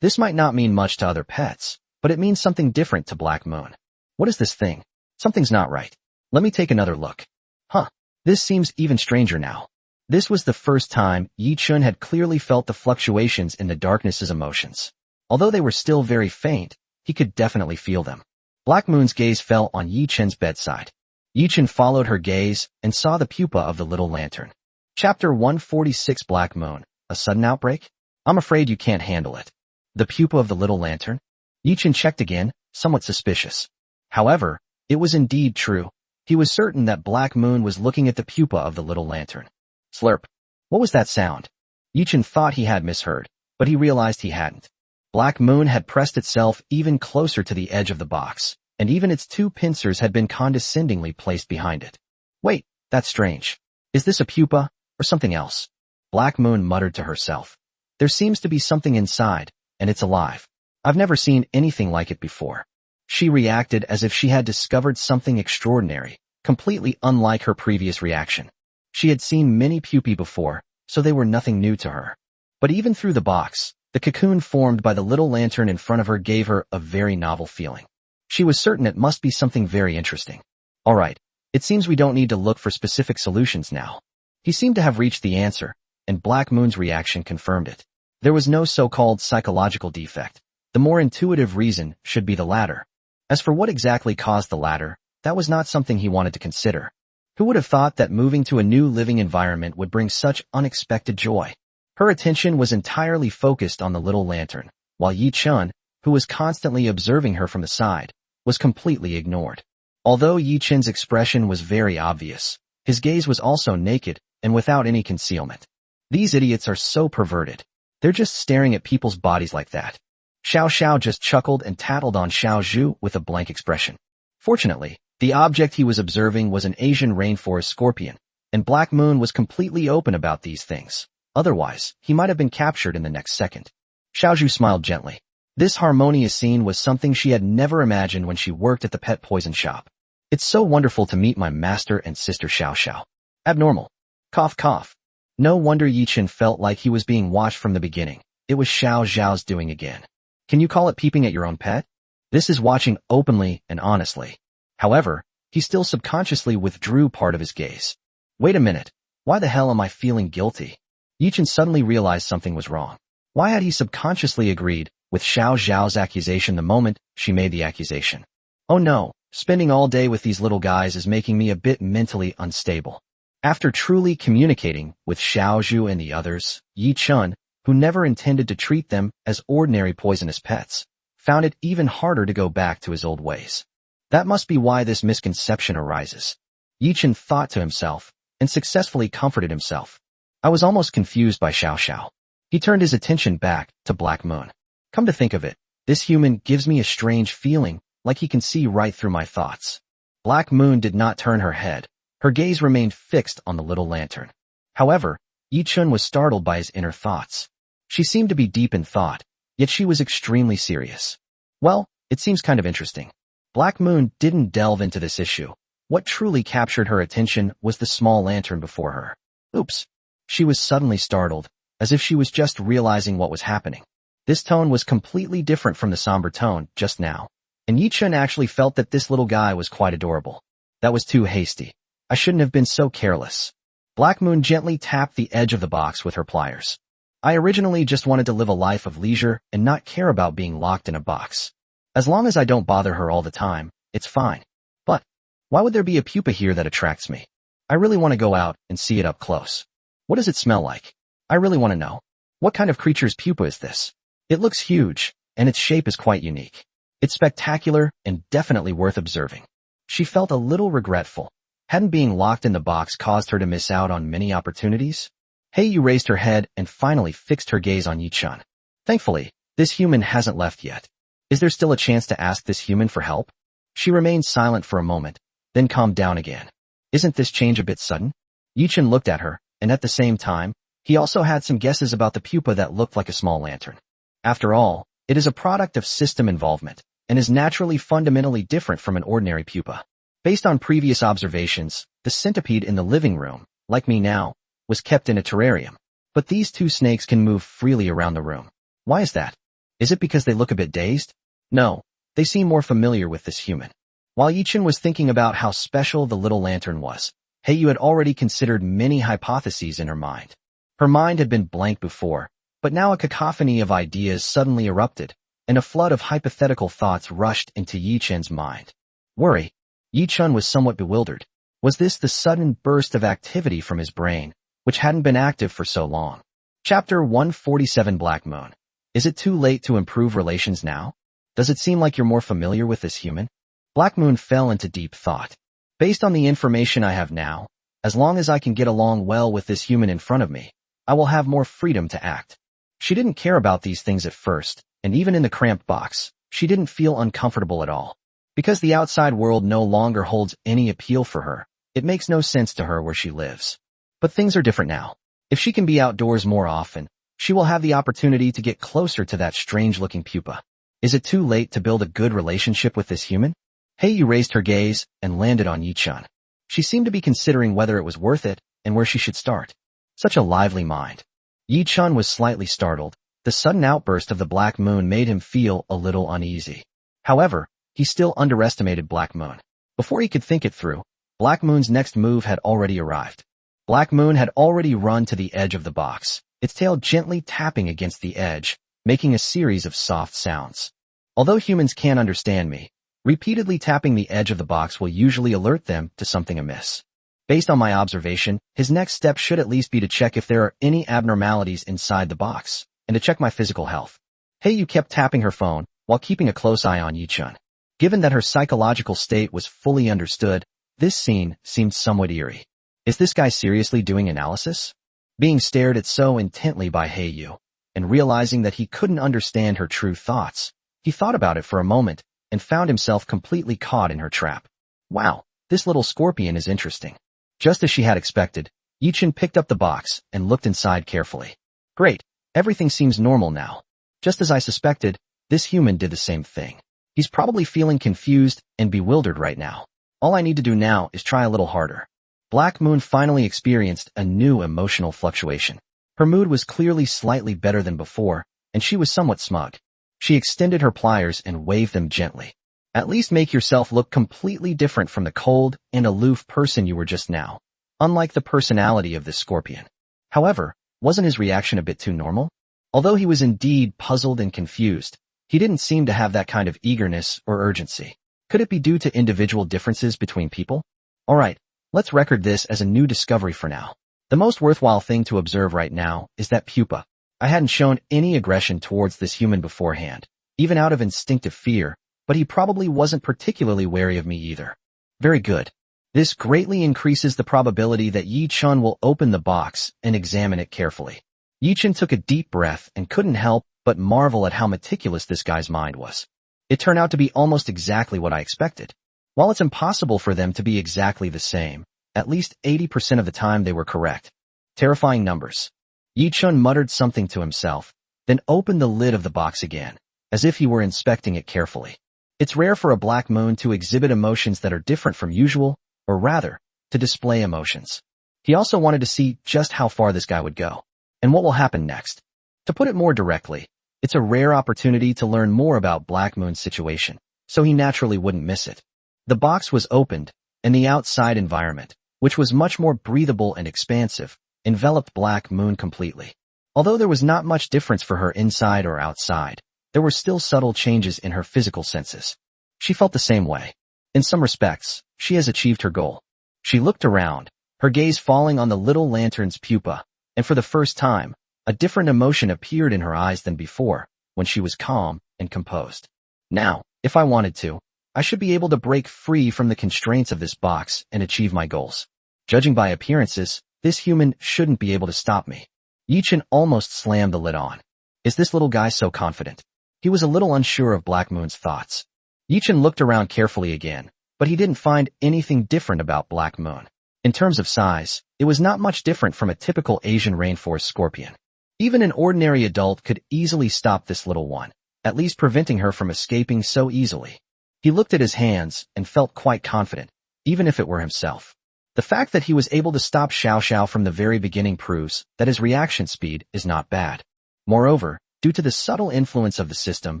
This might not mean much to other pets, but it means something different to Black Moon. What is this thing? Something's not right. Let me take another look. Huh, this seems even stranger now. This was the first time Yi-chun had clearly felt the fluctuations in the darkness's emotions. Although they were still very faint, he could definitely feel them. Black Moon's gaze fell on Yi-chun's bedside. Yi-chun followed her gaze and saw the pupa of the little lantern. Chapter 146 Black Moon, a sudden outbreak? I'm afraid you can't handle it. The pupa of the little lantern? Yi-chun checked again, somewhat suspicious. However, it was indeed true. He was certain that Black Moon was looking at the pupa of the little lantern. Slurp. What was that sound? Yi-chun thought he had misheard, but he realized he hadn't. Black Moon had pressed itself even closer to the edge of the box, and even its 2 pincers had been condescendingly placed behind it. Wait, that's strange. Is this a pupa, or something else? Black Moon muttered to herself. There seems to be something inside, and it's alive. I've never seen anything like it before. She reacted as if she had discovered something extraordinary, completely unlike her previous reaction. She had seen many pupae before, so they were nothing new to her. But even through the box, the cocoon formed by the little lantern in front of her gave her a very novel feeling. She was certain it must be something very interesting. Alright, it seems we don't need to look for specific solutions now. He seemed to have reached the answer, and Black Moon's reaction confirmed it. There was no so-called psychological defect. The more intuitive reason should be the latter. As for what exactly caused the latter, that was not something he wanted to consider. Who would have thought that moving to a new living environment would bring such unexpected joy? Her attention was entirely focused on the little lantern, while Yi-chun, who was constantly observing her from the side, was completely ignored. Although Yi-chun's expression was very obvious, his gaze was also naked and without any concealment. These idiots are so perverted. They're just staring at people's bodies like that. Shiao Sha just chuckled and tattled on Xiao Zhu with a blank expression. Fortunately, the object he was observing was an Asian rainforest scorpion, and Black Moon was completely open about these things. Otherwise, he might have been captured in the next second. Xiao Zhu smiled gently. This harmonious scene was something she had never imagined when she worked at the pet poison shop. It's so wonderful to meet my master and sister Shiao Sha. Abnormal. Cough cough. No wonder Yi-chun felt like he was being watched from the beginning. It was Xiao Zhao's doing again. Can you call it peeping at your own pet? This is watching openly and honestly. However, he still subconsciously withdrew part of his gaze. Wait a minute. Why the hell am I feeling guilty? Yi-chun suddenly realized something was wrong. Why had he subconsciously agreed with Xiao Zhao's accusation the moment she made the accusation? Oh no, spending all day with these little guys is making me a bit mentally unstable. After truly communicating with Xiao Zhu and the others, Yi-chun, who never intended to treat them as ordinary poisonous pets, found it even harder to go back to his old ways. That must be why this misconception arises. Yi-chun thought to himself, and successfully comforted himself. I was almost confused by Xiao Sha. He turned his attention back to Black Moon. Come to think of it, this human gives me a strange feeling, like he can see right through my thoughts. Black Moon did not turn her head. Her gaze remained fixed on the little lantern. However, Yi-chun was startled by his inner thoughts. She seemed to be deep in thought, yet she was extremely serious. Well, it seems kind of interesting. Black Moon didn't delve into this issue. What truly captured her attention was the small lantern before her. Oops. She was suddenly startled, as if she was just realizing what was happening. This tone was completely different from the somber tone just now, and Yi-chun actually felt that this little guy was quite adorable. That was too hasty. I shouldn't have been so careless. Black Moon gently tapped the edge of the box with her pliers. I originally just wanted to live a life of leisure and not care about being locked in a box. As long as I don't bother her all the time, it's fine. But why would there be a pupa here that attracts me? I really want to go out and see it up close. What does it smell like? I really want to know. What kind of creature's pupa is this? It looks huge, and its shape is quite unique. It's spectacular and definitely worth observing. She felt a little regretful. Hadn't being locked in the box caused her to miss out on many opportunities? Heiyu raised her head and finally fixed her gaze on Yi-chun. Thankfully, this human hasn't left yet. Is there still a chance to ask this human for help? She remained silent for a moment, then calmed down again. Isn't this change a bit sudden? Yi-chun looked at her, and at the same time, he also had some guesses about the pupa that looked like a small lantern. After all, it is a product of system involvement, and is naturally fundamentally different from an ordinary pupa. Based on previous observations, the centipede in the living room, like me now, was kept in a terrarium. But these two snakes can move freely around the room. Why is that? Is it because they look a bit dazed? No, they seem more familiar with this human. While Yichen was thinking about how special the little lantern was, Heiyu had already considered many hypotheses in her mind. Her mind had been blank before, but now a cacophony of ideas suddenly erupted, and a flood of hypothetical thoughts rushed into Yichen's mind. Worry. Yichen was somewhat bewildered. Was this the sudden burst of activity from his brain, which hadn't been active for so long? Chapter 147 Black Moon. Is it too late to improve relations now? Does it seem like you're more familiar with this human? Black Moon fell into deep thought. Based on the information I have now, as long as I can get along well with this human in front of me, I will have more freedom to act. She didn't care about these things at first, and even in the cramped box, she didn't feel uncomfortable at all. Because the outside world no longer holds any appeal for her, it makes no sense to her where she lives. But things are different now. If she can be outdoors more often, she will have the opportunity to get closer to that strange-looking pupa. Is it too late to build a good relationship with this human? Heiyu raised her gaze and landed on Yichen. She seemed to be considering whether it was worth it and where she should start. Such a lively mind. Yichen was slightly startled. The sudden outburst of the Black Moon made him feel a little uneasy. However, he still underestimated Black Moon. Before he could think it through, Black Moon's next move had already arrived. Black Moon had already run to the edge of the box, its tail gently tapping against the edge, making a series of soft sounds. Although humans can't understand me, repeatedly tapping the edge of the box will usually alert them to something amiss. Based on my observation, his next step should at least be to check if there are any abnormalities inside the box, and to check my physical health. Heiyu kept tapping her phone, while keeping a close eye on Yichen. Given that her psychological state was fully understood, this scene seemed somewhat eerie. Is this guy seriously doing analysis? Being stared at so intently by Heiyu, and realizing that he couldn't understand her true thoughts, he thought about it for a moment, and found himself completely caught in her trap. Wow, this little scorpion is interesting. Just as she had expected, Yichen picked up the box and looked inside carefully. Great, everything seems normal now. Just as I suspected, this human did the same thing. He's probably feeling confused and bewildered right now. All I need to do now is try a little harder. Black Moon finally experienced a new emotional fluctuation. Her mood was clearly slightly better than before, and she was somewhat smug. She extended her pliers and waved them gently. At least make yourself look completely different from the cold and aloof person you were just now, unlike the personality of this scorpion. However, wasn't his reaction a bit too normal? Although he was indeed puzzled and confused, he didn't seem to have that kind of eagerness or urgency. Could it be due to individual differences between people? Alright, let's record this as a new discovery for now. The most worthwhile thing to observe right now is that pupa. I hadn't shown any aggression towards this human beforehand, even out of instinctive fear, but he probably wasn't particularly wary of me either. Very good. This greatly increases the probability that Yichen will open the box and examine it carefully. Yichen took a deep breath and couldn't help but marvel at how meticulous this guy's mind was. It turned out to be almost exactly what I expected. While it's impossible for them to be exactly the same, at least 80% of the time they were correct. Terrifying numbers. Yichen muttered something to himself, then opened the lid of the box again, as if he were inspecting it carefully. It's rare for a Black Moon to exhibit emotions that are different from usual, or rather, to display emotions. He also wanted to see just how far this guy would go, and what will happen next. To put it more directly, it's a rare opportunity to learn more about Black Moon's situation, so he naturally wouldn't miss it. The box was opened, and the outside environment, which was much more breathable and expansive, enveloped Black Moon completely. Although there was not much difference for her inside or outside, there were still subtle changes in her physical senses. She felt the same way. In some respects, she has achieved her goal. She looked around, her gaze falling on the little lantern's pupa, and for the first time, a different emotion appeared in her eyes than before, when she was calm and composed. Now, if I wanted to, I should be able to break free from the constraints of this box and achieve my goals. Judging by appearances, this human shouldn't be able to stop me. Yichen almost slammed the lid on. Is this little guy so confident? He was a little unsure of Black Moon's thoughts. Yichen looked around carefully again, but he didn't find anything different about Black Moon. In terms of size, it was not much different from a typical Asian rainforest scorpion. Even an ordinary adult could easily stop this little one, at least preventing her from escaping so easily. He looked at his hands and felt quite confident. even if it were himself. The fact that he was able to stop Shiao Sha from the very beginning proves that his reaction speed is not bad. Moreover, due to the subtle influence of the system,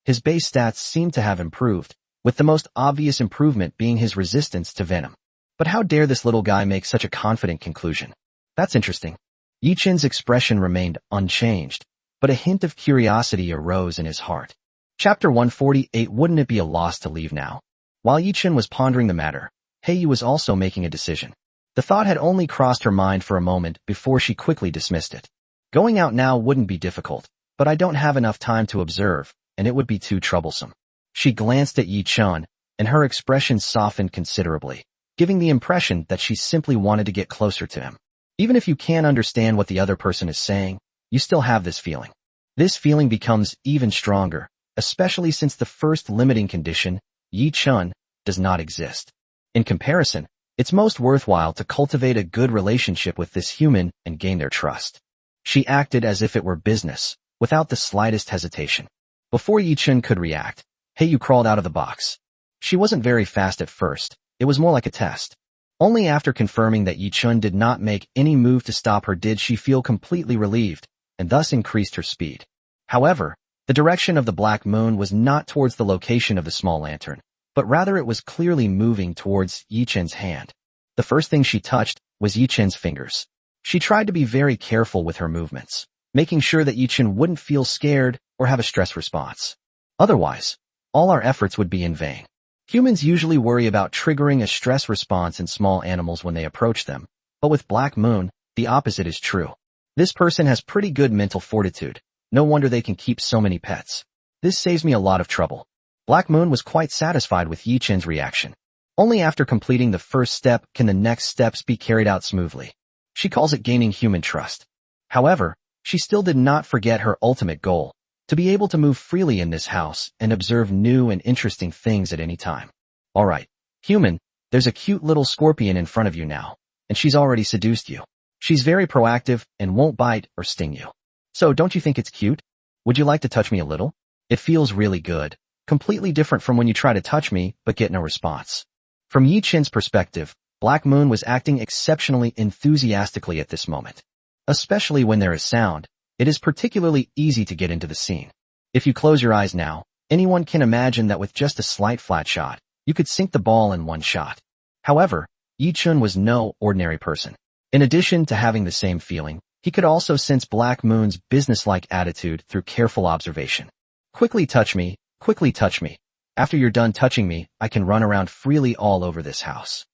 his base stats seem to have improved, with the most obvious improvement being his resistance to venom. But how dare this little guy make such a confident conclusion? That's interesting. Yi Chen's expression remained unchanged, but a hint of curiosity arose in his heart. Chapter 148. Wouldn't it be a loss to leave now? While Yi Chen was pondering the matter, Heiyu was also making a decision. The thought had only crossed her mind for a moment before she quickly dismissed it. Going out now wouldn't be difficult, but I don't have enough time to observe, and it would be too troublesome. She glanced at Yi Chen, and her expression softened considerably, giving the impression that she simply wanted to get closer to him. Even if you can't understand what the other person is saying, you still have this feeling. This feeling becomes even stronger, especially since the first limiting condition, Yi Chen, does not exist. In comparison, it's most worthwhile to cultivate a good relationship with this human and gain their trust. She acted as if it were business, without the slightest hesitation. Before Yi Chen could react, Heiyu crawled out of the box. She wasn't very fast at first, it was more like a test. Only after confirming that Yi Chen did not make any move to stop her did she feel completely relieved, and thus increased her speed. However, the direction of the black moon was not towards the location of the small lantern, but rather it was clearly moving towards Yi Chen's hand. The first thing she touched was Yi Chen's fingers. She tried to be very careful with her movements, making sure that Yi Chen wouldn't feel scared or have a stress response. Otherwise, all our efforts would be in vain. Humans usually worry about triggering a stress response in small animals when they approach them, but with Black Moon, the opposite is true. This person has pretty good mental fortitude. No wonder they can keep so many pets. This saves me a lot of trouble. Black Moon was quite satisfied with Yi Chen's reaction. Only after completing the first step can the next steps be carried out smoothly. She calls it gaining human trust. However, she still did not forget her ultimate goal, to be able to move freely in this house and observe new and interesting things at any time. Alright, human, there's a cute little scorpion in front of you now, and she's already seduced you. She's very proactive and won't bite or sting you. So don't you think it's cute? Would you like to touch me a little? It feels really good. Completely different from when you try to touch me but get no response. From Yi Chen's perspective, Black Moon was acting exceptionally enthusiastically at this moment. Especially when there is sound, it is particularly easy to get into the scene. If you close your eyes now, anyone can imagine that with just a slight flat shot, you could sink the ball in one shot. However, Yi Chen was no ordinary person. In addition to having the same feeling, he could also sense Black Moon's businesslike attitude through careful observation. Quickly touch me. Quickly touch me. After you're done touching me, I can run around freely all over this house.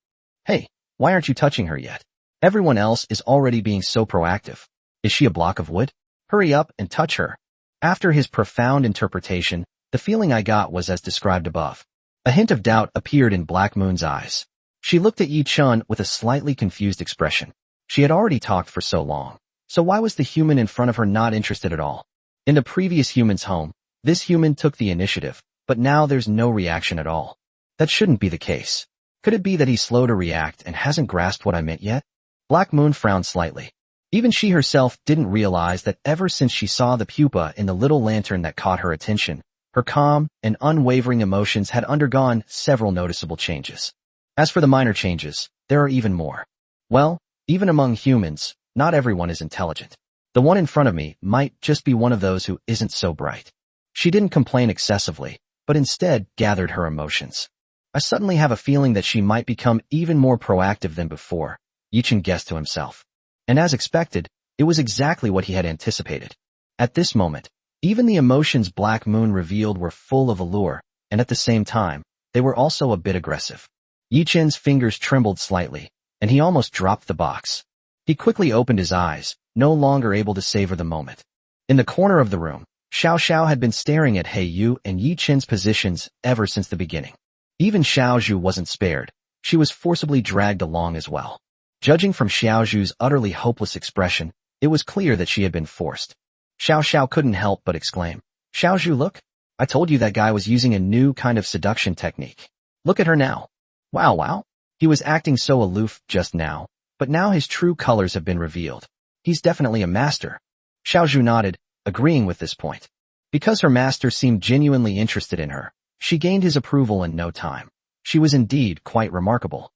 Hey, why aren't you touching her yet? Everyone else is already being so proactive. Is she a block of wood? Hurry up and touch her. After his profound interpretation, the feeling I got was as described above. A hint of doubt appeared in Black Moon's eyes. She looked at Yi Chen with a slightly confused expression. She had already talked for so long, so why was the human in front of her not interested at all? In the previous human's home, this human took the initiative, but now there's no reaction at all. That shouldn't be the case. Could it be that he's slow to react and hasn't grasped what I meant yet? Black Moon frowned slightly. Even she herself didn't realize that ever since she saw the pupa in the little lantern that caught her attention, her calm and unwavering emotions had undergone several noticeable changes. As for the minor changes, there are even more. Well, even among humans, not everyone is intelligent. The one in front of me might just be one of those who isn't so bright. She didn't complain excessively, but instead gathered her emotions. I suddenly have a feeling that she might become even more proactive than before, Yi Chen guessed to himself. And as expected, it was exactly what he had anticipated. At this moment, even the emotions Black Moon revealed were full of allure, and at the same time, they were also a bit aggressive. Yi Chen's fingers trembled slightly, and he almost dropped the box. He quickly opened his eyes, no longer able to savor the moment. In the corner of the room, Shiao Sha had been staring at Heiyu and Yi Chen's positions ever since the beginning. Even Xiao Zhu wasn't spared. She was forcibly dragged along as well. Judging from Xiao Zhu's utterly hopeless expression, it was clear that she had been forced. Xiao Xiao couldn't help but exclaim, "Xiao Zhu, look! I told you that guy was using a new kind of seduction technique. Look at her now. Wow. He was acting so aloof just now, but now his true colors have been revealed. He's definitely a master." Xiao Zhu nodded, agreeing with this point. Because her master seemed genuinely interested in her, she gained his approval in no time. She was indeed quite remarkable.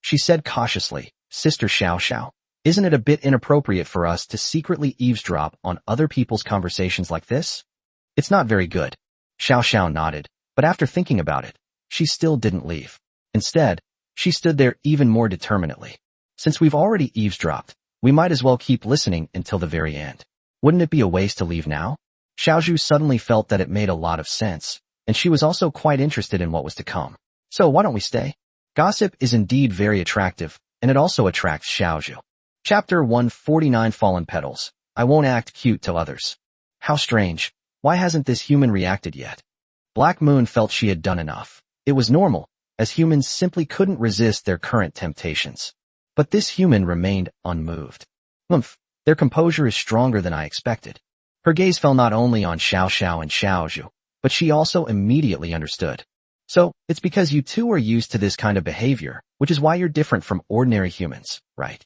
She said cautiously, Sister Shiao Sha, isn't it a bit inappropriate for us to secretly eavesdrop on other people's conversations like this? It's not very good. Shiao Sha nodded, but after thinking about it, she still didn't leave. Instead, she stood there even more determinedly. Since we've already eavesdropped, we might as well keep listening until the very end. Wouldn't it be a waste to leave now? Xiaozhu suddenly felt that it made a lot of sense, and she was also quite interested in what was to come. So why don't we stay? Gossip is indeed very attractive, and it also attracts Xiaozhu. Chapter 149 Fallen Petals. I won't act cute to others. How strange. Why hasn't this human reacted yet? Black Moon felt she had done enough. It was normal, as humans simply couldn't resist their current temptations. But this human remained unmoved. Their composure is stronger than I expected. Her gaze fell not only on Xiao Sha and Xiaozhu, but she also immediately understood. So, it's because you two are used to this kind of behavior, which is why you're different from ordinary humans, right?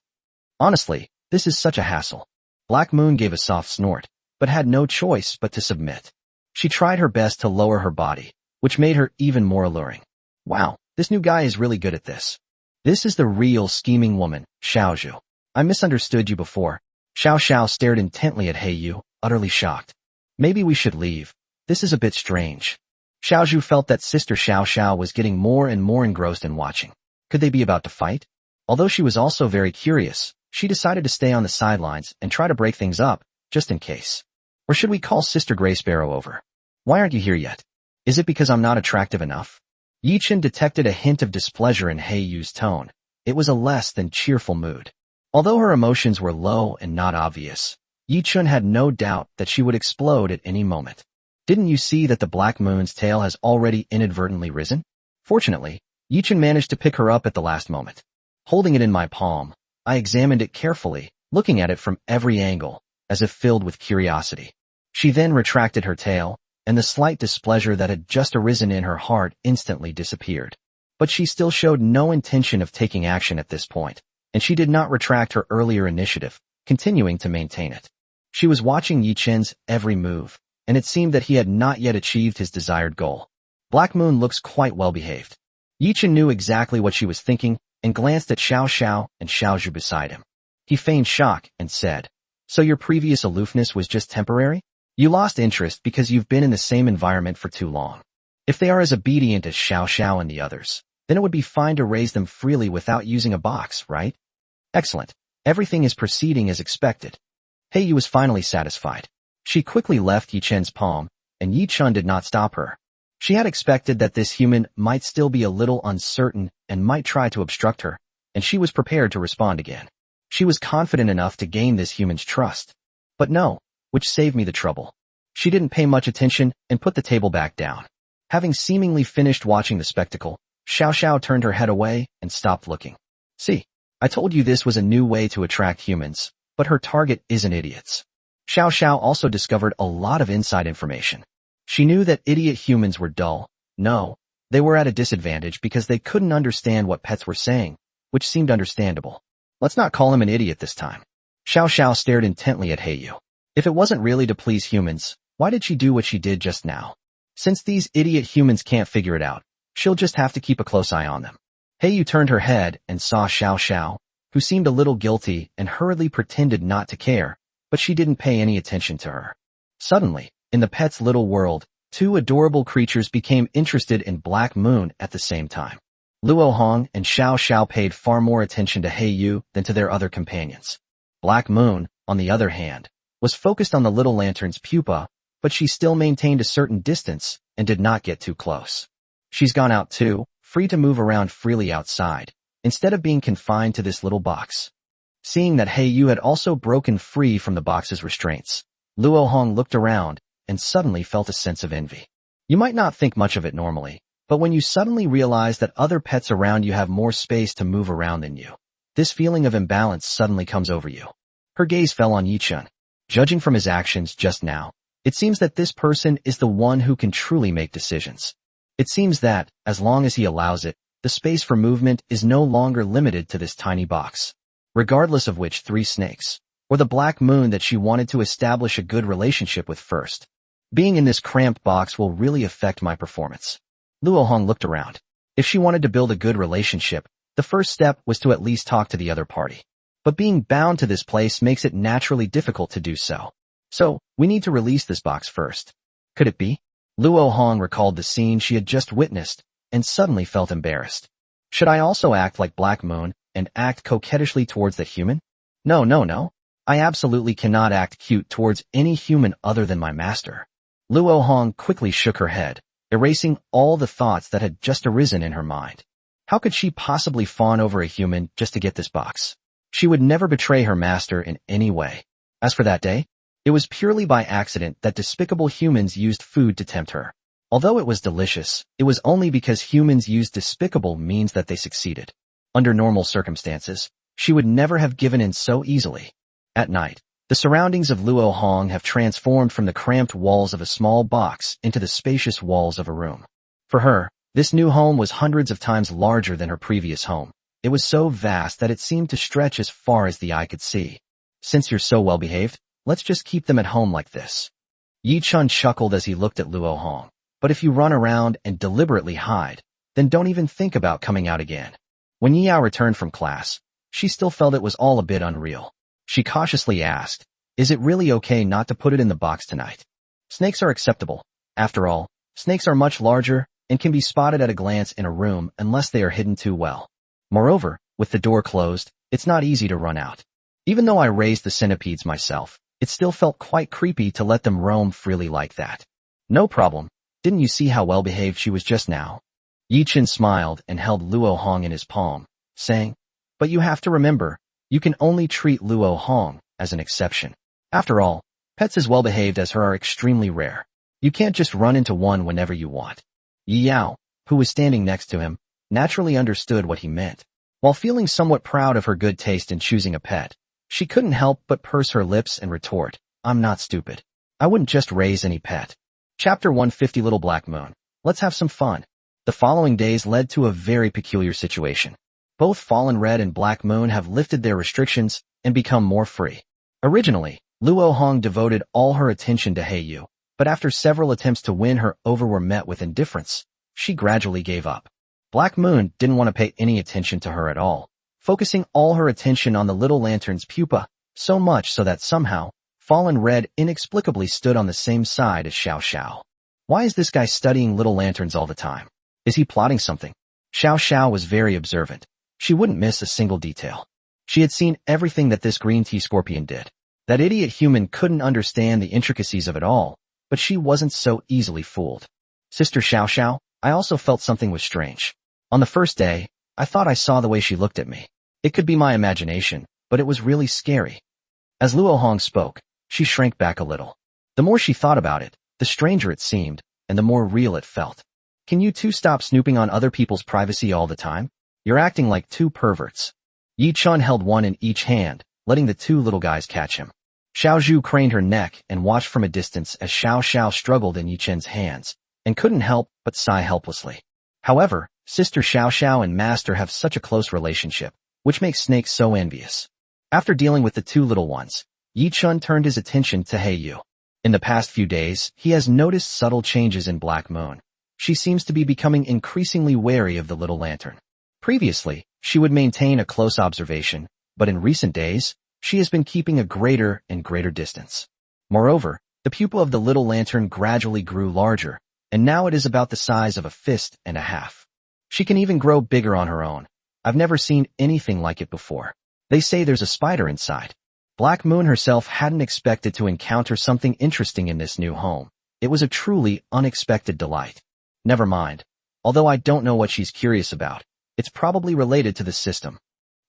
Honestly, this is such a hassle. Black Moon gave a soft snort, but had no choice but to submit. She tried her best to lower her body, which made her even more alluring. Wow, this new guy is really good at this. This is the real scheming woman, Xiaozhu. I misunderstood you before. Xiao Sha stared intently at Heiyu, utterly shocked. Maybe we should leave. This is a bit strange. Xiaozhu felt that Sister Shiao Sha was getting more and more engrossed in watching. Could they be about to fight? Although she was also very curious, she decided to stay on the sidelines and try to break things up, just in case. Or should we call Sister Grey Sparrow over? Why aren't you here yet? Is it because I'm not attractive enough? Yichen detected a hint of displeasure in Heiyu's tone. It was a less than cheerful mood. Although her emotions were low and not obvious, Yichen had no doubt that she would explode at any moment. Didn't you see that the Black Moon's tail has already inadvertently risen? Fortunately, Yichen managed to pick her up at the last moment. Holding it in my palm, I examined it carefully, looking at it from every angle, as if filled with curiosity. She then retracted her tail, and the slight displeasure that had just arisen in her heart instantly disappeared. But she still showed no intention of taking action at this point, and she did not retract her earlier initiative, continuing to maintain it. She was watching Yichen's every move, and it seemed that he had not yet achieved his desired goal. Black Moon looks quite well behaved. Yichen knew exactly what she was thinking and glanced at Xiao Sha and Xiaozhu beside him. He feigned shock and said, So your previous aloofness was just temporary? You lost interest because you've been in the same environment for too long. If they are as obedient as Xiao Sha and the others, then it would be fine to raise them freely without using a box, right? Excellent. Everything is proceeding as expected. Heiyu was finally satisfied. She quickly left Yichen's palm, and Yichen did not stop her. She had expected that this human might still be a little uncertain and might try to obstruct her, and she was prepared to respond again. She was confident enough to gain this human's trust. But no, which saved me the trouble. She didn't pay much attention and put the table back down. Having seemingly finished watching the spectacle, Xiao Xiao turned her head away and stopped looking. See, I told you this was a new way to attract humans, but her target isn't idiots. Xiao Xiao also discovered a lot of inside information. She knew that idiot humans were dull. No, they were at a disadvantage because they couldn't understand what pets were saying, which seemed understandable. Let's not call him an idiot this time. Xiao Xiao stared intently at Heiyu. If it wasn't really to please humans, why did she do what she did just now? Since these idiot humans can't figure it out, she'll just have to keep a close eye on them. Heiyu turned her head and saw Xiao Xiao, who seemed a little guilty and hurriedly pretended not to care, but she didn't pay any attention to her. Suddenly, in the pet's little world, two adorable creatures became interested in Black Moon at the same time. Luo Hong and Xiao Xiao paid far more attention to Heiyu than to their other companions. Black Moon, on the other hand, was focused on the little lantern's pupa, but she still maintained a certain distance and did not get too close. She's gone out too, free to move around freely outside, instead of being confined to this little box. Seeing that Heiyu had also broken free from the box's restraints, Luo Hong looked around and suddenly felt a sense of envy. You might not think much of it normally, but when you suddenly realize that other pets around you have more space to move around than you, this feeling of imbalance suddenly comes over you. Her gaze fell on Yichen. Judging from his actions just now, it seems that this person is the one who can truly make decisions. It seems that, as long as he allows it, the space for movement is no longer limited to this tiny box. Regardless of which three snakes, or the Black Moon that she wanted to establish a good relationship with first. Being in this cramped box will really affect my performance. Luo Hong looked around. If she wanted to build a good relationship, The first step was to at least talk to the other party. But being bound to this place makes it naturally difficult to do so. So, we need to release this box first. Could it be? Luo Hong recalled the scene she had just witnessed and suddenly felt embarrassed. Should I also act like Black Moon and act coquettishly towards that human? No. I absolutely cannot act cute towards any human other than my master. Luo Hong quickly shook her head, erasing all the thoughts that had just arisen in her mind. How could she possibly fawn over a human just to get this box? She would never betray her master in any way. As for that day, it was purely by accident that despicable humans used food to tempt her. Although it was delicious, it was only because humans used despicable means that they succeeded. Under normal circumstances, she would never have given in so easily. At night, the surroundings of Luo Hong have transformed from the cramped walls of a small box into the spacious walls of a room. For her, this new home was hundreds of times larger than her previous home. It was so vast that it seemed to stretch as far as the eye could see. Since you're so well behaved, let's just keep them at home like this. Yi Chun chuckled as he looked at Luo Hong. But if you run around and deliberately hide, then don't even think about coming out again. When Yi Yao returned from class, she still felt it was all a bit unreal. She cautiously asked, "Is it really okay not to put it in the box tonight?" Snakes are acceptable. After all, snakes are much larger and can be spotted at a glance in a room unless they are hidden too well. Moreover, with the door closed, it's not easy to run out. Even though I raised the centipedes myself, it still felt quite creepy to let them roam freely like that. No problem. Didn't you see how well-behaved she was just now? Yi Chun smiled and held Luo Hong in his palm, saying, "But you have to remember, you can only treat Luo Hong as an exception. After all, pets as well-behaved as her are extremely rare. You can't just run into one whenever you want." Yi Yao, who was standing next to him, naturally understood what he meant. While feeling somewhat proud of her good taste in choosing a pet, she couldn't help but purse her lips and retort, "I'm not stupid. I wouldn't just raise any pet." Chapter 150 Little Black Moon. Let's have some fun. The following days led to a very peculiar situation. Both Fallen Red and Black Moon have lifted their restrictions and become more free. Originally, Luo Hong devoted all her attention to Heiyu, but after several attempts to win her over were met with indifference, she gradually gave up. Black Moon didn't want to pay any attention to her at all, focusing all her attention on the little lantern's pupa, so much so that somehow, Fallen Red inexplicably stood on the same side as Shiao Sha. Why is this guy studying little lanterns all the time? Is he plotting something? Shiao Sha was very observant. She wouldn't miss a single detail. She had seen everything that this green tea scorpion did. That idiot human couldn't understand the intricacies of it all, but she wasn't so easily fooled. Sister Shiao Sha, I also felt something was strange. On the first day, I thought I saw the way she looked at me. It could be my imagination, but it was really scary. As Luo Hong spoke, she shrank back a little. The more she thought about it, the stranger it seemed, and the more real it felt. Can you two stop snooping on other people's privacy all the time? You're acting like two perverts. Yi Chun held one in each hand, letting the two little guys catch him. Xiao Zhu craned her neck and watched from a distance as Xiao Sha struggled in Yi Chun's hands, and couldn't help but sigh helplessly. However, Sister Xiao Sha and Master have such a close relationship, which makes Snake so envious. After dealing with the two little ones, Yi Chun turned his attention to Heiyu. In the past few days, he has noticed subtle changes in Black Moon. She seems to be becoming increasingly wary of the little lantern. Previously, she would maintain a close observation, but in recent days, she has been keeping a greater and greater distance. Moreover, the pupil of the little lantern gradually grew larger, and now it is about the size of a fist and a half. She can even grow bigger on her own. I've never seen anything like it before. They say there's a spider inside. Black Moon herself hadn't expected to encounter something interesting in this new home. It was a truly unexpected delight. Never mind. Although I don't know what she's curious about, it's probably related to the system.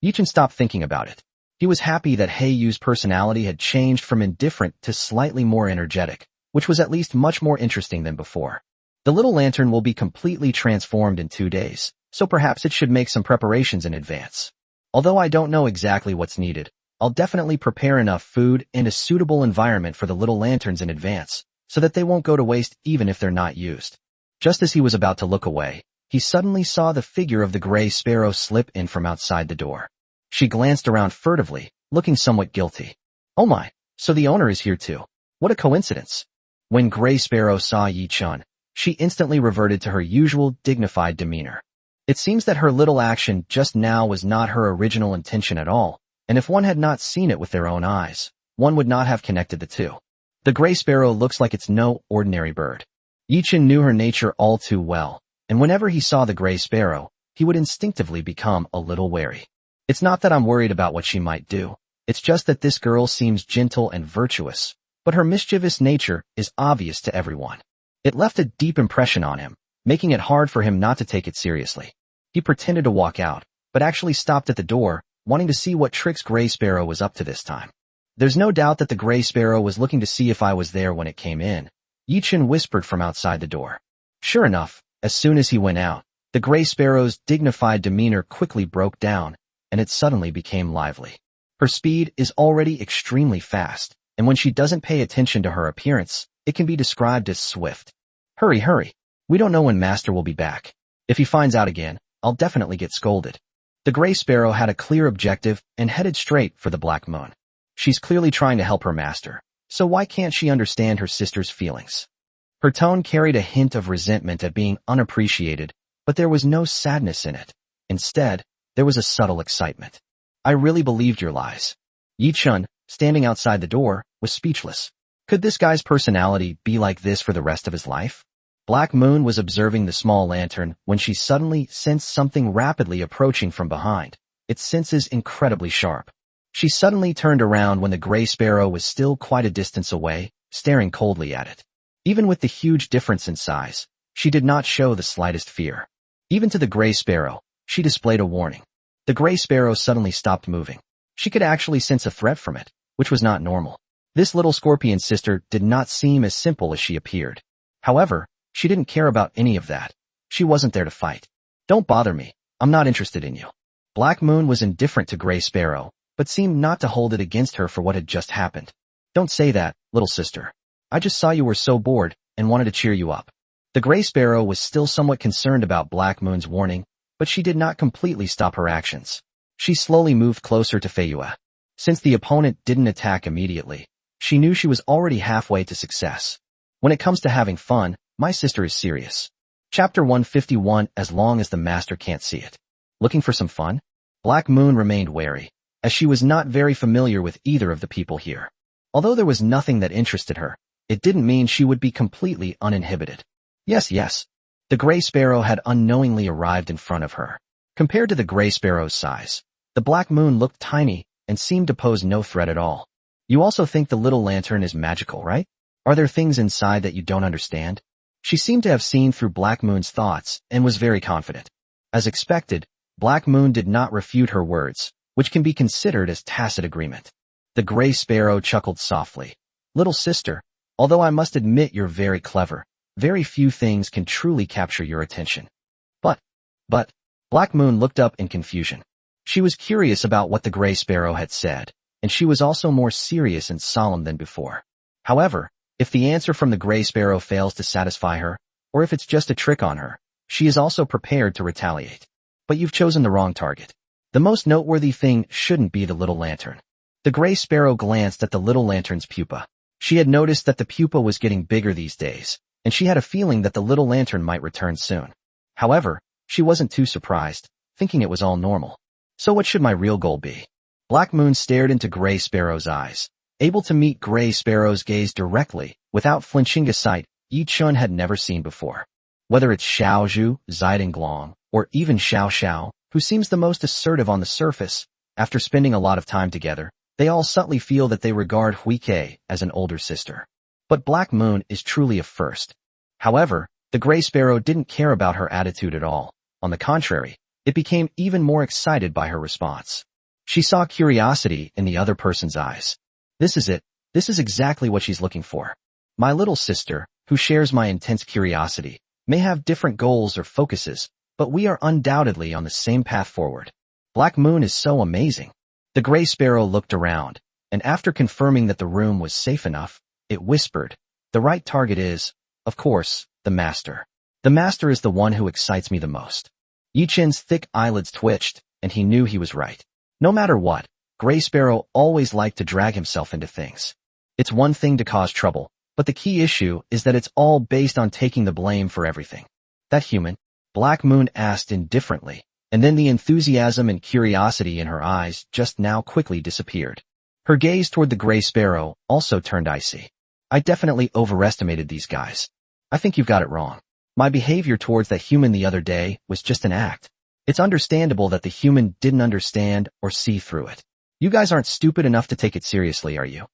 Yi Chun stopped thinking about it. He was happy that Heiyu's personality had changed from indifferent to slightly more energetic, which was at least much more interesting than before. The little lantern will be completely transformed in 2 days, so perhaps it should make some preparations in advance. Although I don't know exactly what's needed, I'll definitely prepare enough food and a suitable environment for the little lanterns in advance, so that they won't go to waste even if they're not used. Just as he was about to look away, he suddenly saw the figure of the gray sparrow slip in from outside the door. She glanced around furtively, looking somewhat guilty. Oh my, so the owner is here too. What a coincidence. When Gray Sparrow saw Yi Chun, she instantly reverted to her usual dignified demeanor. It seems that her little action just now was not her original intention at all, and if one had not seen it with their own eyes, one would not have connected the two. The gray sparrow looks like it's no ordinary bird. Yichen knew her nature all too well, and whenever he saw the gray sparrow, he would instinctively become a little wary. It's not that I'm worried about what she might do. It's just that this girl seems gentle and virtuous, but her mischievous nature is obvious to everyone. It left a deep impression on him, making it hard for him not to take it seriously. He pretended to walk out, but actually stopped at the door, wanting to see what tricks Gray Sparrow was up to this time. There's no doubt that the Gray Sparrow was looking to see if I was there when it came in, Yichen whispered from outside the door. Sure enough, as soon as he went out, the Gray Sparrow's dignified demeanor quickly broke down, and it suddenly became lively. Her speed is already extremely fast, and when she doesn't pay attention to her appearance, it can be described as swift. Hurry, hurry. We don't know when Master will be back. If he finds out again, I'll definitely get scolded. The Gray Sparrow had a clear objective and headed straight for the Black Moon. She's clearly trying to help her master, so why can't she understand her sister's feelings? Her tone carried a hint of resentment at being unappreciated, but there was no sadness in it. Instead, there was a subtle excitement. I really believed your lies. Yichen, standing outside the door, was speechless. Could this guy's personality be like this for the rest of his life? Black Moon was observing the small lantern when she suddenly sensed something rapidly approaching from behind, its senses incredibly sharp. She suddenly turned around when the Gray Sparrow was still quite a distance away, staring coldly at it. Even with the huge difference in size, she did not show the slightest fear. Even to the Gray Sparrow, she displayed a warning. The Gray Sparrow suddenly stopped moving. She could actually sense a threat from it, which was not normal. This little scorpion sister did not seem as simple as she appeared. However, she didn't care about any of that. She wasn't there to fight. Don't bother me. I'm not interested in you. Black Moon was indifferent to Gray Sparrow, but seemed not to hold it against her for what had just happened. Don't say that, little sister. I just saw you were so bored and wanted to cheer you up. The Gray Sparrow was still somewhat concerned about Black Moon's warning, but she did not completely stop her actions. She slowly moved closer to Feiyue. Since the opponent didn't attack immediately, she knew she was already halfway to success. When it comes to having fun, my sister is serious. Chapter 151. As long as the master can't see it. Looking for some fun? Black Moon remained wary, as she was not very familiar with either of the people here. Although there was nothing that interested her, it didn't mean she would be completely uninhibited. Yes. The Gray Sparrow had unknowingly arrived in front of her. Compared to the Gray Sparrow's size, the Black Moon looked tiny and seemed to pose no threat at all. You also think the little lantern is magical, right? Are there things inside that you don't understand? She seemed to have seen through Black Moon's thoughts and was very confident. As expected, Black Moon did not refute her words, which can be considered as tacit agreement. The Gray Sparrow chuckled softly. Little sister, although I must admit you're very clever, very few things can truly capture your attention. But, Black Moon looked up in confusion. She was curious about what the Gray Sparrow had said, and she was also more serious and solemn than before. However, if the answer from the Gray Sparrow fails to satisfy her, or if it's just a trick on her, she is also prepared to retaliate. But you've chosen the wrong target. The most noteworthy thing shouldn't be the little lantern. The Gray Sparrow glanced at the little lantern's pupa. She had noticed that the pupa was getting bigger these days, and she had a feeling that the little lantern might return soon. However, she wasn't too surprised, thinking it was all normal. So what should my real goal be? Black Moon stared into Gray Sparrow's eyes. Able to meet Gray Sparrow's gaze directly, without flinching, a sight Yichen had never seen before. Whether it's Xiao Zhu, Ziding, or even Shiao Sha, who seems the most assertive on the surface, after spending a lot of time together, they all subtly feel that they regard Huike as an older sister. But Black Moon is truly a first. However, the Gray Sparrow didn't care about her attitude at all. On the contrary, it became even more excited by her response. She saw curiosity in the other person's eyes. This is it. This is exactly what she's looking for. My little sister, who shares my intense curiosity, may have different goals or focuses, but we are undoubtedly on the same path forward. Black Moon is so amazing. The Gray Sparrow looked around, and after confirming that the room was safe enough, it whispered, the right target is, of course, the master. The master is the one who excites me the most. Yichen's thick eyelids twitched, and he knew he was right. No matter what, Gray Sparrow always liked to drag himself into things. It's one thing to cause trouble, but the key issue is that it's all based on taking the blame for everything. That human? Black Moon asked indifferently, and then the enthusiasm and curiosity in her eyes just now quickly disappeared. Her gaze toward the gray sparrow also turned icy. I definitely overestimated these guys. I think you've got it wrong. My behavior towards that human the other day was just an act. It's understandable that the human didn't understand or see through it. You guys aren't stupid enough to take it seriously, are you?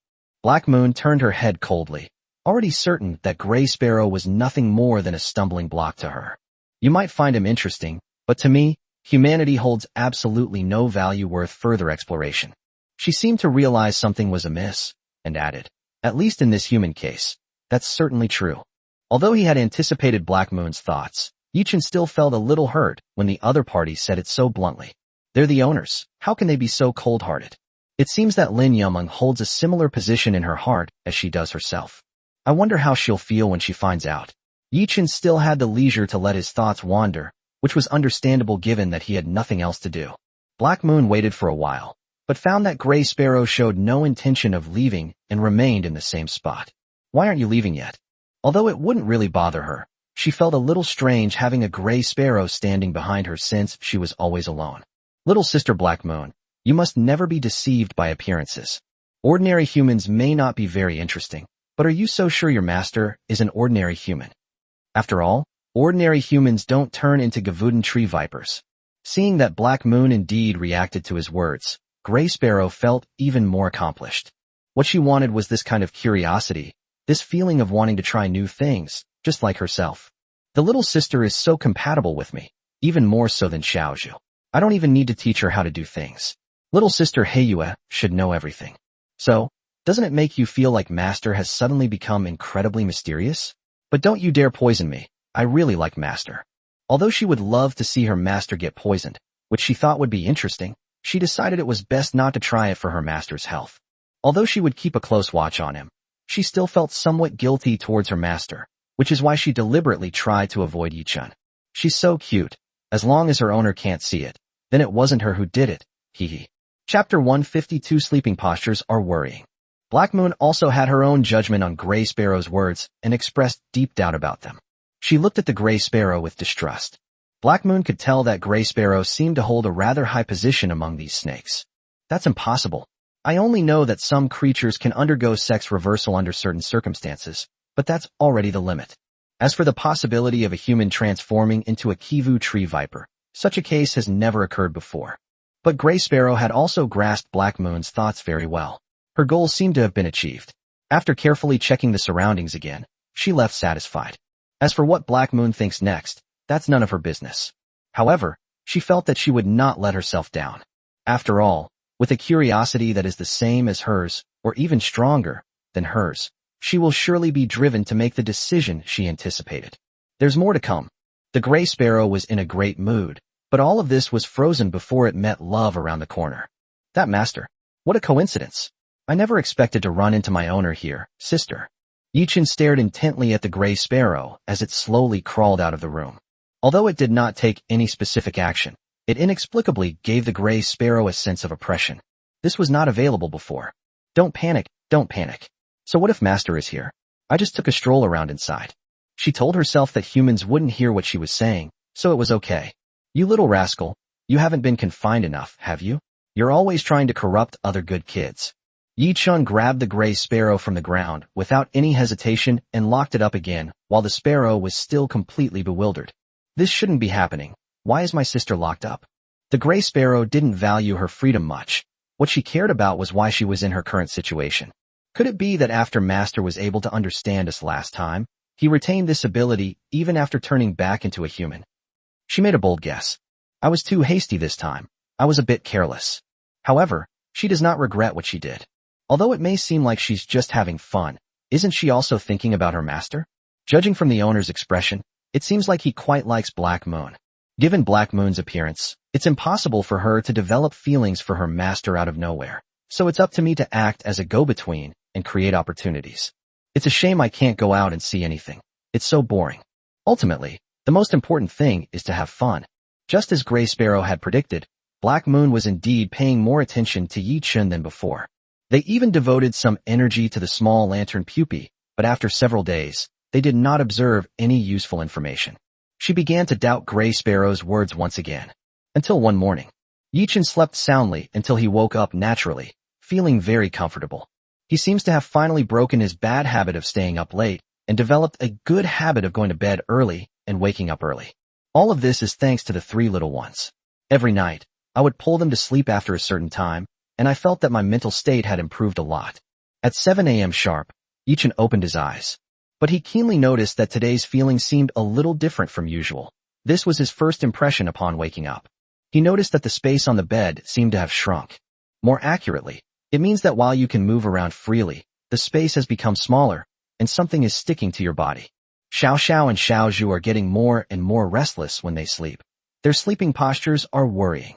Black Moon turned her head coldly, already certain that Gray Sparrow was nothing more than a stumbling block to her. You might find him interesting, but to me, humanity holds absolutely no value worth further exploration. She seemed to realize something was amiss, and added, at least in this human case, that's certainly true. Although he had anticipated Black Moon's thoughts, Yichen still felt a little hurt when the other party said it so bluntly. They're the owners, how can they be so cold-hearted? It seems that Lin Yumeng holds a similar position in her heart as she does herself. I wonder how she'll feel when she finds out. Yichen still had the leisure to let his thoughts wander, which was understandable given that he had nothing else to do. Black Moon waited for a while, but found that Gray Sparrow showed no intention of leaving and remained in the same spot. Why aren't you leaving yet? Although it wouldn't really bother her, she felt a little strange having a Gray Sparrow standing behind her since she was always alone. Little sister Black Moon, you must never be deceived by appearances. Ordinary humans may not be very interesting, but are you so sure your master is an ordinary human? After all, ordinary humans don't turn into Gavuden tree vipers. Seeing that Black Moon indeed reacted to his words, Gray Sparrow felt even more accomplished. What she wanted was this kind of curiosity, this feeling of wanting to try new things, just like herself. The little sister is so compatible with me, even more so than Shiao Sha. I don't even need to teach her how to do things. Little sister Heiyue should know everything. So, doesn't it make you feel like Master has suddenly become incredibly mysterious? But don't you dare poison me. I really like Master. Although she would love to see her master get poisoned, which she thought would be interesting, she decided it was best not to try it for her master's health. Although she would keep a close watch on him, she still felt somewhat guilty towards her master, which is why she deliberately tried to avoid Yichen. She's so cute. As long as her owner can't see it, then it wasn't her who did it. Hee. Chapter 152 Sleeping postures are worrying. Black Moon also had her own judgment on Gray Sparrow's words and expressed deep doubt about them. She looked at the Gray Sparrow with distrust. Black Moon could tell that Gray Sparrow seemed to hold a rather high position among these snakes. That's impossible. I only know that some creatures can undergo sex reversal under certain circumstances, but that's already the limit. As for the possibility of a human transforming into a Kivu tree viper, such a case has never occurred before. But Gray Sparrow had also grasped Black Moon's thoughts very well. Her goal seemed to have been achieved. After carefully checking the surroundings again, she left satisfied. As for what Black Moon thinks next, that's none of her business. However, she felt that she would not let herself down. After all, with a curiosity that is the same as hers, or even stronger than hers, she will surely be driven to make the decision she anticipated. There's more to come. The Gray Sparrow was in a great mood, but all of this was frozen before it met love around the corner. That master. What a coincidence. I never expected to run into my owner here, sister. Yichen stared intently at the Gray Sparrow as it slowly crawled out of the room. Although it did not take any specific action, it inexplicably gave the Gray Sparrow a sense of oppression. This was not available before. Don't panic, don't panic. So what if Master is here? I just took a stroll around inside. She told herself that humans wouldn't hear what she was saying, so it was okay. You little rascal, you haven't been confined enough, have you? You're always trying to corrupt other good kids. Yichen grabbed the Gray Sparrow from the ground without any hesitation and locked it up again, while the sparrow was still completely bewildered. This shouldn't be happening. Why is my sister locked up? The Gray Sparrow didn't value her freedom much. What she cared about was why she was in her current situation. Could it be that after Master was able to understand us last time, he retained this ability even after turning back into a human? She made a bold guess. I was too hasty this time. I was a bit careless. However, she does not regret what she did. Although it may seem like she's just having fun, isn't she also thinking about her master? Judging from the owner's expression, it seems like he quite likes Black Moon. Given Black Moon's appearance, it's impossible for her to develop feelings for her master out of nowhere. So it's up to me to act as a go-between and create opportunities. It's a shame I can't go out and see anything. It's so boring. Ultimately, the most important thing is to have fun. Just as Gray Sparrow had predicted, Black Moon was indeed paying more attention to Yichen than before. They even devoted some energy to the small lantern pupae, but after several days, they did not observe any useful information. She began to doubt Gray Sparrow's words once again. Until one morning. Yichen slept soundly until he woke up naturally, feeling very comfortable. He seems to have finally broken his bad habit of staying up late and developed a good habit of going to bed early and waking up early. All of this is thanks to the three little ones. Every night, I would pull them to sleep after a certain time, and I felt that my mental state had improved a lot. At 7 a.m. sharp, Yichen opened his eyes. But he keenly noticed that today's feeling seemed a little different from usual. This was his first impression upon waking up. He noticed that the space on the bed seemed to have shrunk. More accurately, it means that while you can move around freely, the space has become smaller, and something is sticking to your body. Shiao Sha and Shiao Zhu are getting more and more restless when they sleep. Their sleeping postures are worrying.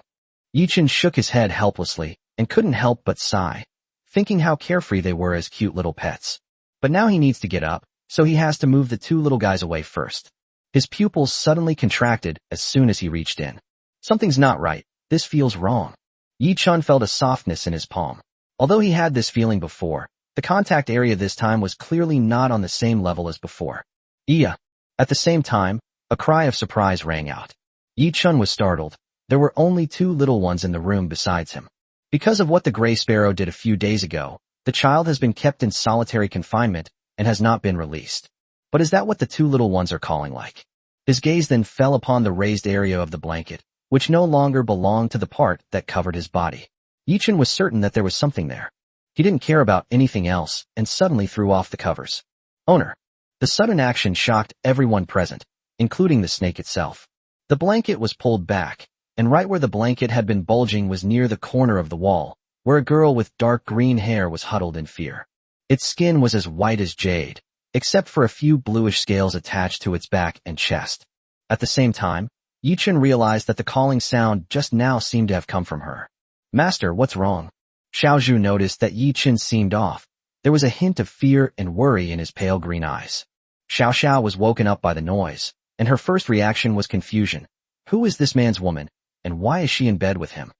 Yichen shook his head helplessly and couldn't help but sigh, thinking how carefree they were as cute little pets. But now he needs to get up, so he has to move the two little guys away first. His pupils suddenly contracted as soon as he reached in. Something's not right. This feels wrong. Yichen felt a softness in his palm. Although he had this feeling before, the contact area this time was clearly not on the same level as before. Iya! At the same time, a cry of surprise rang out. Yichen was startled. There were only two little ones in the room besides him. Because of what the Gray Sparrow did a few days ago, the child has been kept in solitary confinement and has not been released. But is that what the two little ones are calling like? His gaze then fell upon the raised area of the blanket, which no longer belonged to the part that covered his body. Yichen was certain that there was something there. He didn't care about anything else and suddenly threw off the covers. Owner. The sudden action shocked everyone present, including the snake itself. The blanket was pulled back, and right where the blanket had been bulging was near the corner of the wall, where a girl with dark green hair was huddled in fear. Its skin was as white as jade, except for a few bluish scales attached to its back and chest. At the same time, Yichen realized that the calling sound just now seemed to have come from her. Master, what's wrong? Shiao Zhu noticed that Yichen seemed off. There was a hint of fear and worry in his pale green eyes. Shiao Sha was woken up by the noise, and her first reaction was confusion. Who is this man's woman, and why is she in bed with him?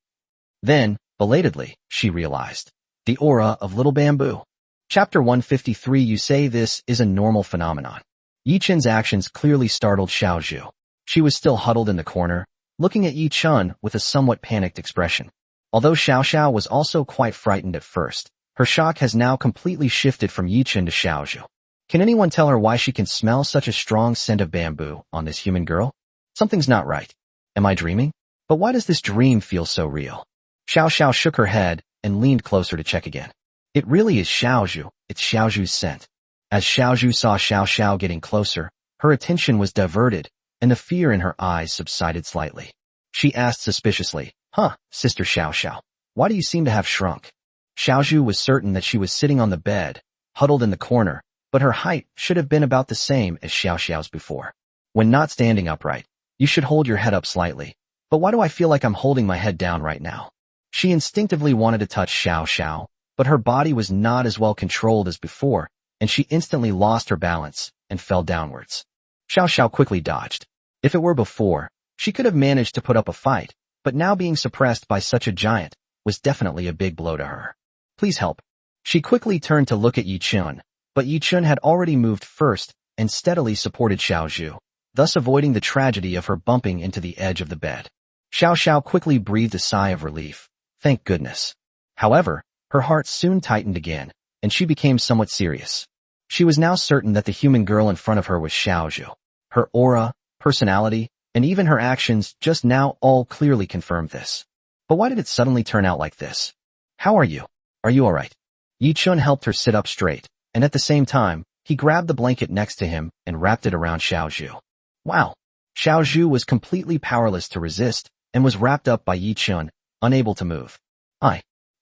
Then, belatedly, she realized. The aura of little bamboo. Chapter 153. You say this is a normal phenomenon. Yichen's actions clearly startled Shiao Zhu. She was still huddled in the corner, looking at Yichen with a somewhat panicked expression. Although Shiao Sha was also quite frightened at first, her shock has now completely shifted from Yichen to Shiao Zhu. Can anyone tell her why she can smell such a strong scent of bamboo on this human girl? Something's not right. Am I dreaming? But why does this dream feel so real? Shiao Sha shook her head and leaned closer to check again. It really is Shiao Zhu. It's Shiao Zhu's scent. As Shiao Zhu saw Shiao Sha getting closer, her attention was diverted, and the fear in her eyes subsided slightly. She asked suspiciously, Sister Shiao Sha, why do you seem to have shrunk? Shiao Zhu was certain that she was sitting on the bed, huddled in the corner, but her height should have been about the same as Shiao Xiao's before. When not standing upright, you should hold your head up slightly. But why do I feel like I'm holding my head down right now? She instinctively wanted to touch Shiao Sha, but her body was not as well controlled as before, and she instantly lost her balance and fell downwards. Shiao Sha quickly dodged. If it were before, she could have managed to put up a fight, but now being suppressed by such a giant was definitely a big blow to her. Please help. She quickly turned to look at Yichen, but Yichen had already moved first and steadily supported Shiao Zhu, thus avoiding the tragedy of her bumping into the edge of the bed. Shiao Sha quickly breathed a sigh of relief. Thank goodness. However, her heart soon tightened again, and she became somewhat serious. She was now certain that the human girl in front of her was Shiao Zhu. Her aura, personality, and even her actions just now all clearly confirmed this. But why did it suddenly turn out like this? How are you? Are you alright? Yichen helped her sit up straight, and at the same time, he grabbed the blanket next to him and wrapped it around Shiao Zhu. Wow! Shiao Zhu was completely powerless to resist, and was wrapped up by Yichen, unable to move.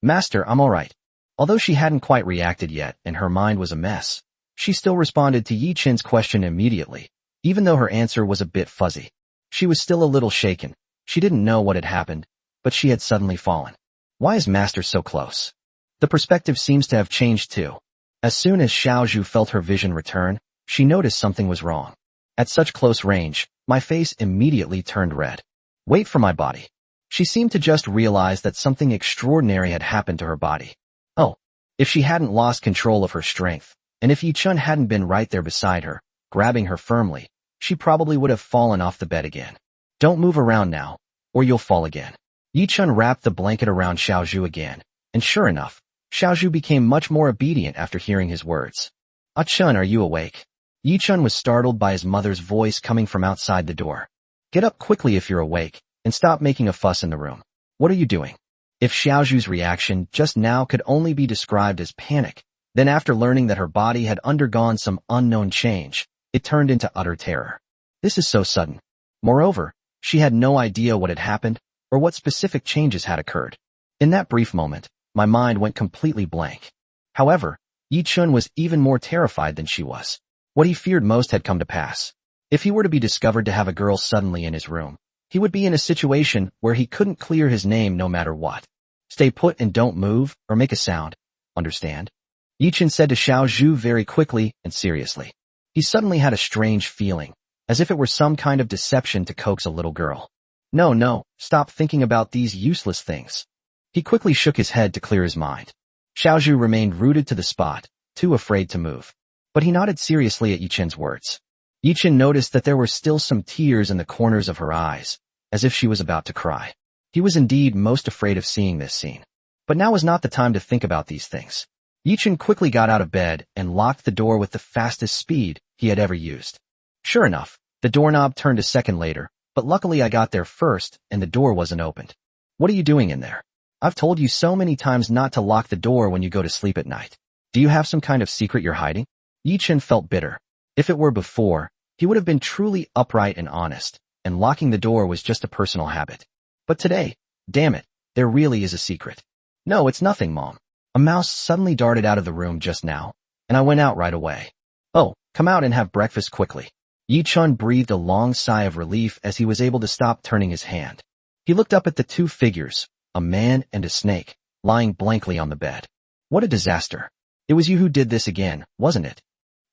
Master, I'm alright. Although she hadn't quite reacted yet and her mind was a mess, she still responded to Yichen's question immediately, even though her answer was a bit fuzzy. She was still a little shaken. She didn't know what had happened, but she had suddenly fallen. Why is Master so close? The perspective seems to have changed too. As soon as Shiao Zhu felt her vision return, she noticed something was wrong. At such close range, my face immediately turned red. Wait for my body. She seemed to just realize that something extraordinary had happened to her body. Oh, if she hadn't lost control of her strength, and if Yichen hadn't been right there beside her, grabbing her firmly, she probably would have fallen off the bed again. Don't move around now, or you'll fall again. Yi Chun wrapped the blanket around Xiao Zhu again, and sure enough, Xiao Zhu became much more obedient after hearing his words. Ah Chun, are you awake? Yi Chun was startled by his mother's voice coming from outside the door. Get up quickly if you're awake, and stop making a fuss in the room. What are you doing? If Xiao Zhu's reaction just now could only be described as panic, then after learning that her body had undergone some unknown change, it turned into utter terror. This is so sudden. Moreover, she had no idea what had happened or what specific changes had occurred. In that brief moment, my mind went completely blank. However, Yi Chun was even more terrified than she was. What he feared most had come to pass. If he were to be discovered to have a girl suddenly in his room, he would be in a situation where he couldn't clear his name no matter what. Stay put and don't move or make a sound. Understand? Yi Chun said to Xiao Zhu very quickly and seriously. He suddenly had a strange feeling, as if it were some kind of deception to coax a little girl. No, stop thinking about these useless things. He quickly shook his head to clear his mind. Xiao Zhu remained rooted to the spot, too afraid to move. But he nodded seriously at Yi Chun's words. Yi Chun noticed that there were still some tears in the corners of her eyes, as if she was about to cry. He was indeed most afraid of seeing this scene. But now was not the time to think about these things. Yi Chun quickly got out of bed and locked the door with the fastest speed he had ever used. Sure enough, the doorknob turned a second later, but luckily I got there first and the door wasn't opened. What are you doing in there? I've told you so many times not to lock the door when you go to sleep at night. Do you have some kind of secret you're hiding? Yi Chun felt bitter. If it were before, he would have been truly upright and honest, and locking the door was just a personal habit. But today, damn it, there really is a secret. No, it's nothing, Mom. A mouse suddenly darted out of the room just now, and I went out right away. Oh, come out and have breakfast quickly. Yi Chun breathed a long sigh of relief as he was able to stop turning his hand. He looked up at the two figures, a man and a snake, lying blankly on the bed. What a disaster. It was you who did this again, wasn't it?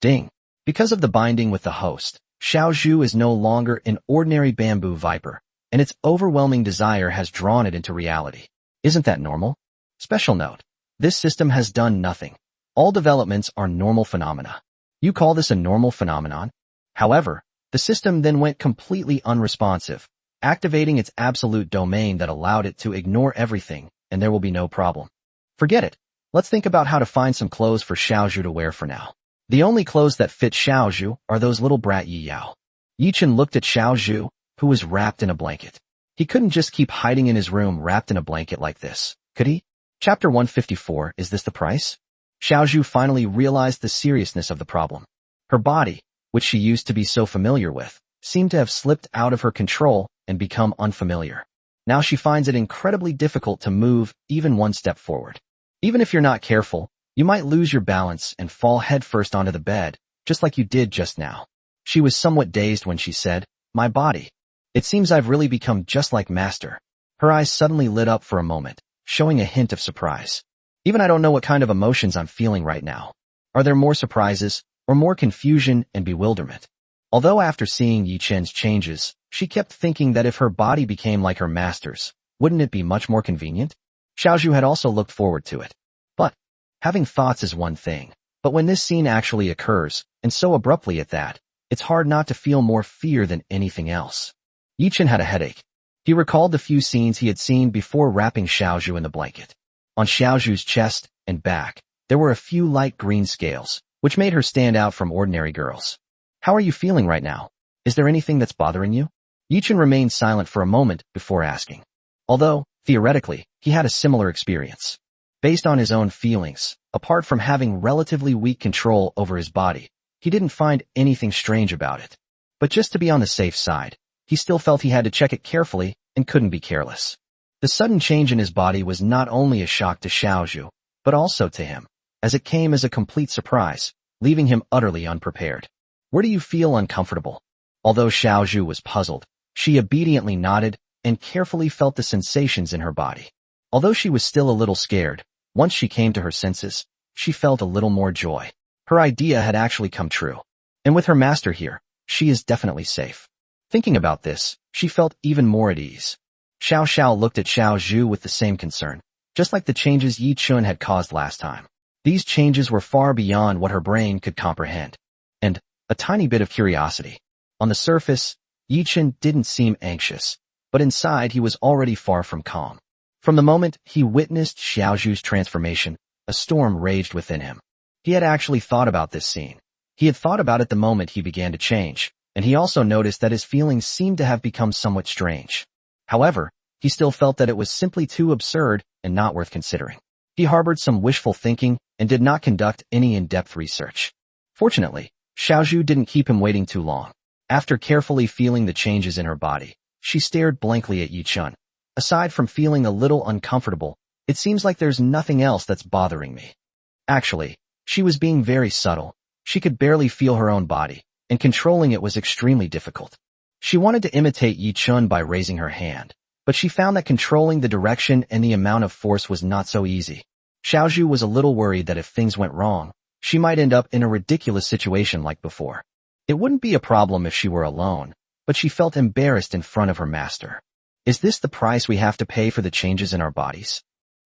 Ding. Because of the binding with the host, Xiao Zhu is no longer an ordinary bamboo viper, and its overwhelming desire has drawn it into reality. Isn't that normal? Special note. This system has done nothing. All developments are normal phenomena. You call this a normal phenomenon? However, the system then went completely unresponsive, activating its absolute domain that allowed it to ignore everything, and there will be no problem. Forget it. Let's think about how to find some clothes for Xiao Zhu to wear for now. The only clothes that fit Xiao Zhu are those little brat Yi Yao. Yi Chun looked at Xiao Zhu, who was wrapped in a blanket. He couldn't just keep hiding in his room wrapped in a blanket like this, could he? Chapter 154, is this the price? Xiao Zhu finally realized the seriousness of the problem. Her body, which she used to be so familiar with, seemed to have slipped out of her control and become unfamiliar. Now she finds it incredibly difficult to move even one step forward. Even if you're not careful, you might lose your balance and fall headfirst onto the bed, just like you did just now. She was somewhat dazed when she said, "My body. It seems I've really become just like Master." Her eyes suddenly lit up for a moment, showing a hint of surprise. Even I don't know what kind of emotions I'm feeling right now. Are there more surprises, or more confusion and bewilderment? Although after seeing Yi Chun's changes, she kept thinking that if her body became like her master's, wouldn't it be much more convenient? Xiao Zhu had also looked forward to it. But having thoughts is one thing, but when this scene actually occurs, and so abruptly at that, it's hard not to feel more fear than anything else. Yi Chun had a headache. He recalled the few scenes he had seen before wrapping Xiao Zhu in the blanket. On Xiao Zhu's chest and back, there were a few light green scales, which made her stand out from ordinary girls. How are you feeling right now? Is there anything that's bothering you? Yi Chun remained silent for a moment before asking. Although, theoretically, he had a similar experience. Based on his own feelings, apart from having relatively weak control over his body, he didn't find anything strange about it. But just to be on the safe side, he still felt he had to check it carefully and couldn't be careless. The sudden change in his body was not only a shock to Xiao Zhu, but also to him, as it came as a complete surprise, leaving him utterly unprepared. Where do you feel uncomfortable? Although Xiao Zhu was puzzled, she obediently nodded and carefully felt the sensations in her body. Although she was still a little scared, once she came to her senses, she felt a little more joy. Her idea had actually come true. And with her master here, she is definitely safe. Thinking about this, she felt even more at ease. Xiao Sha looked at Xiao Zhu with the same concern, just like the changes Yi Chun had caused last time. These changes were far beyond what her brain could comprehend. And a tiny bit of curiosity. On the surface, Yi Chen didn't seem anxious, but inside he was already far from calm. From the moment he witnessed Xiao Zhu's transformation, a storm raged within him. He had actually thought about this scene. He had thought about it the moment he began to change, and he also noticed that his feelings seemed to have become somewhat strange. However, he still felt that it was simply too absurd and not worth considering. He harbored some wishful thinking and did not conduct any in-depth research. Fortunately, Xiao Zhu didn't keep him waiting too long. After carefully feeling the changes in her body, she stared blankly at Yi Chen. Aside from feeling a little uncomfortable, it seems like there's nothing else that's bothering me. Actually, she was being very subtle. She could barely feel her own body, and controlling it was extremely difficult. She wanted to imitate Yi Chen by raising her hand, but she found that controlling the direction and the amount of force was not so easy. Xiao Zhu was a little worried that if things went wrong, she might end up in a ridiculous situation like before. It wouldn't be a problem if she were alone, but she felt embarrassed in front of her master. Is this the price we have to pay for the changes in our bodies?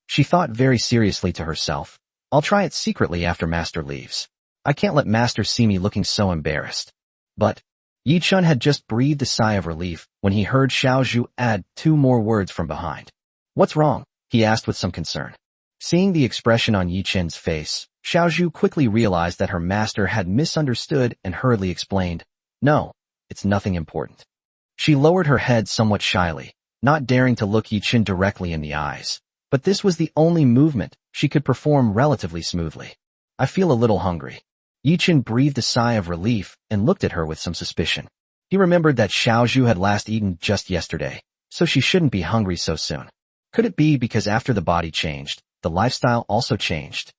She thought very seriously to herself. I'll try it secretly after master leaves. I can't let master see me looking so embarrassed. But Yi Chen had just breathed a sigh of relief when he heard Xiao Zhu add 2 more words from behind. What's wrong? He asked with some concern. Seeing the expression on Yi Chen's face, Xiao Zhu quickly realized that her master had misunderstood and hurriedly explained, No, it's nothing important. She lowered her head somewhat shyly, not daring to look Yi Chen directly in the eyes. But this was the only movement she could perform relatively smoothly. I feel a little hungry. Yi Chen breathed a sigh of relief and looked at her with some suspicion. He remembered that Xiao Zhu had last eaten just yesterday, so she shouldn't be hungry so soon. Could it be because after the body changed, the lifestyle also changed?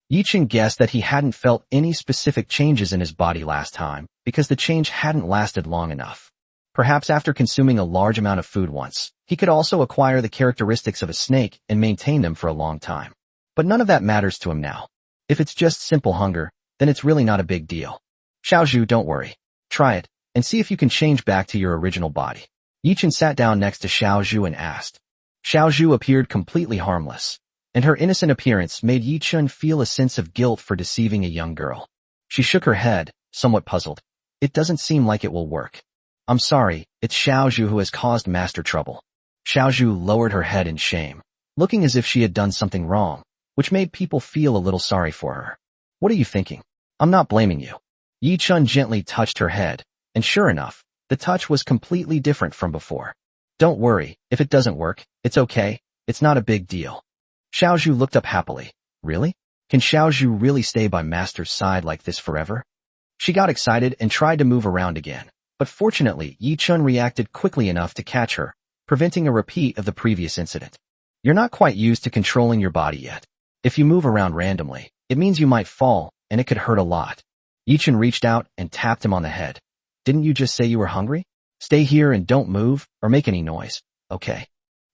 Yi Chen guessed that he hadn't felt any specific changes in his body last time because the change hadn't lasted long enough. Perhaps after consuming a large amount of food once, he could also acquire the characteristics of a snake and maintain them for a long time. But none of that matters to him now. If it's just simple hunger, then it's really not a big deal. Xiao Zhu, don't worry. Try it, and see if you can change back to your original body. Yi Chen sat down next to Xiao Zhu and asked. Xiao Zhu appeared completely harmless, and her innocent appearance made Yi Chen feel a sense of guilt for deceiving a young girl. She shook her head, somewhat puzzled. It doesn't seem like it will work. I'm sorry, it's Xiao Zhu who has caused master trouble. Xiao Zhu lowered her head in shame, looking as if she had done something wrong, which made people feel a little sorry for her. What are you thinking? I'm not blaming you. Yi Chen gently touched her head, and sure enough, the touch was completely different from before. Don't worry, if it doesn't work, it's okay, it's not a big deal. Xiao Zhu looked up happily. Really? Can Xiao Zhu really stay by master's side like this forever? She got excited and tried to move around again, but fortunately Yi Chen reacted quickly enough to catch her, preventing a repeat of the previous incident. You're not quite used to controlling your body yet. If you move around randomly, it means you might fall, and it could hurt a lot. Yi Chen reached out and tapped him on the head. Didn't you just say you were hungry? Stay here and don't move or make any noise, okay?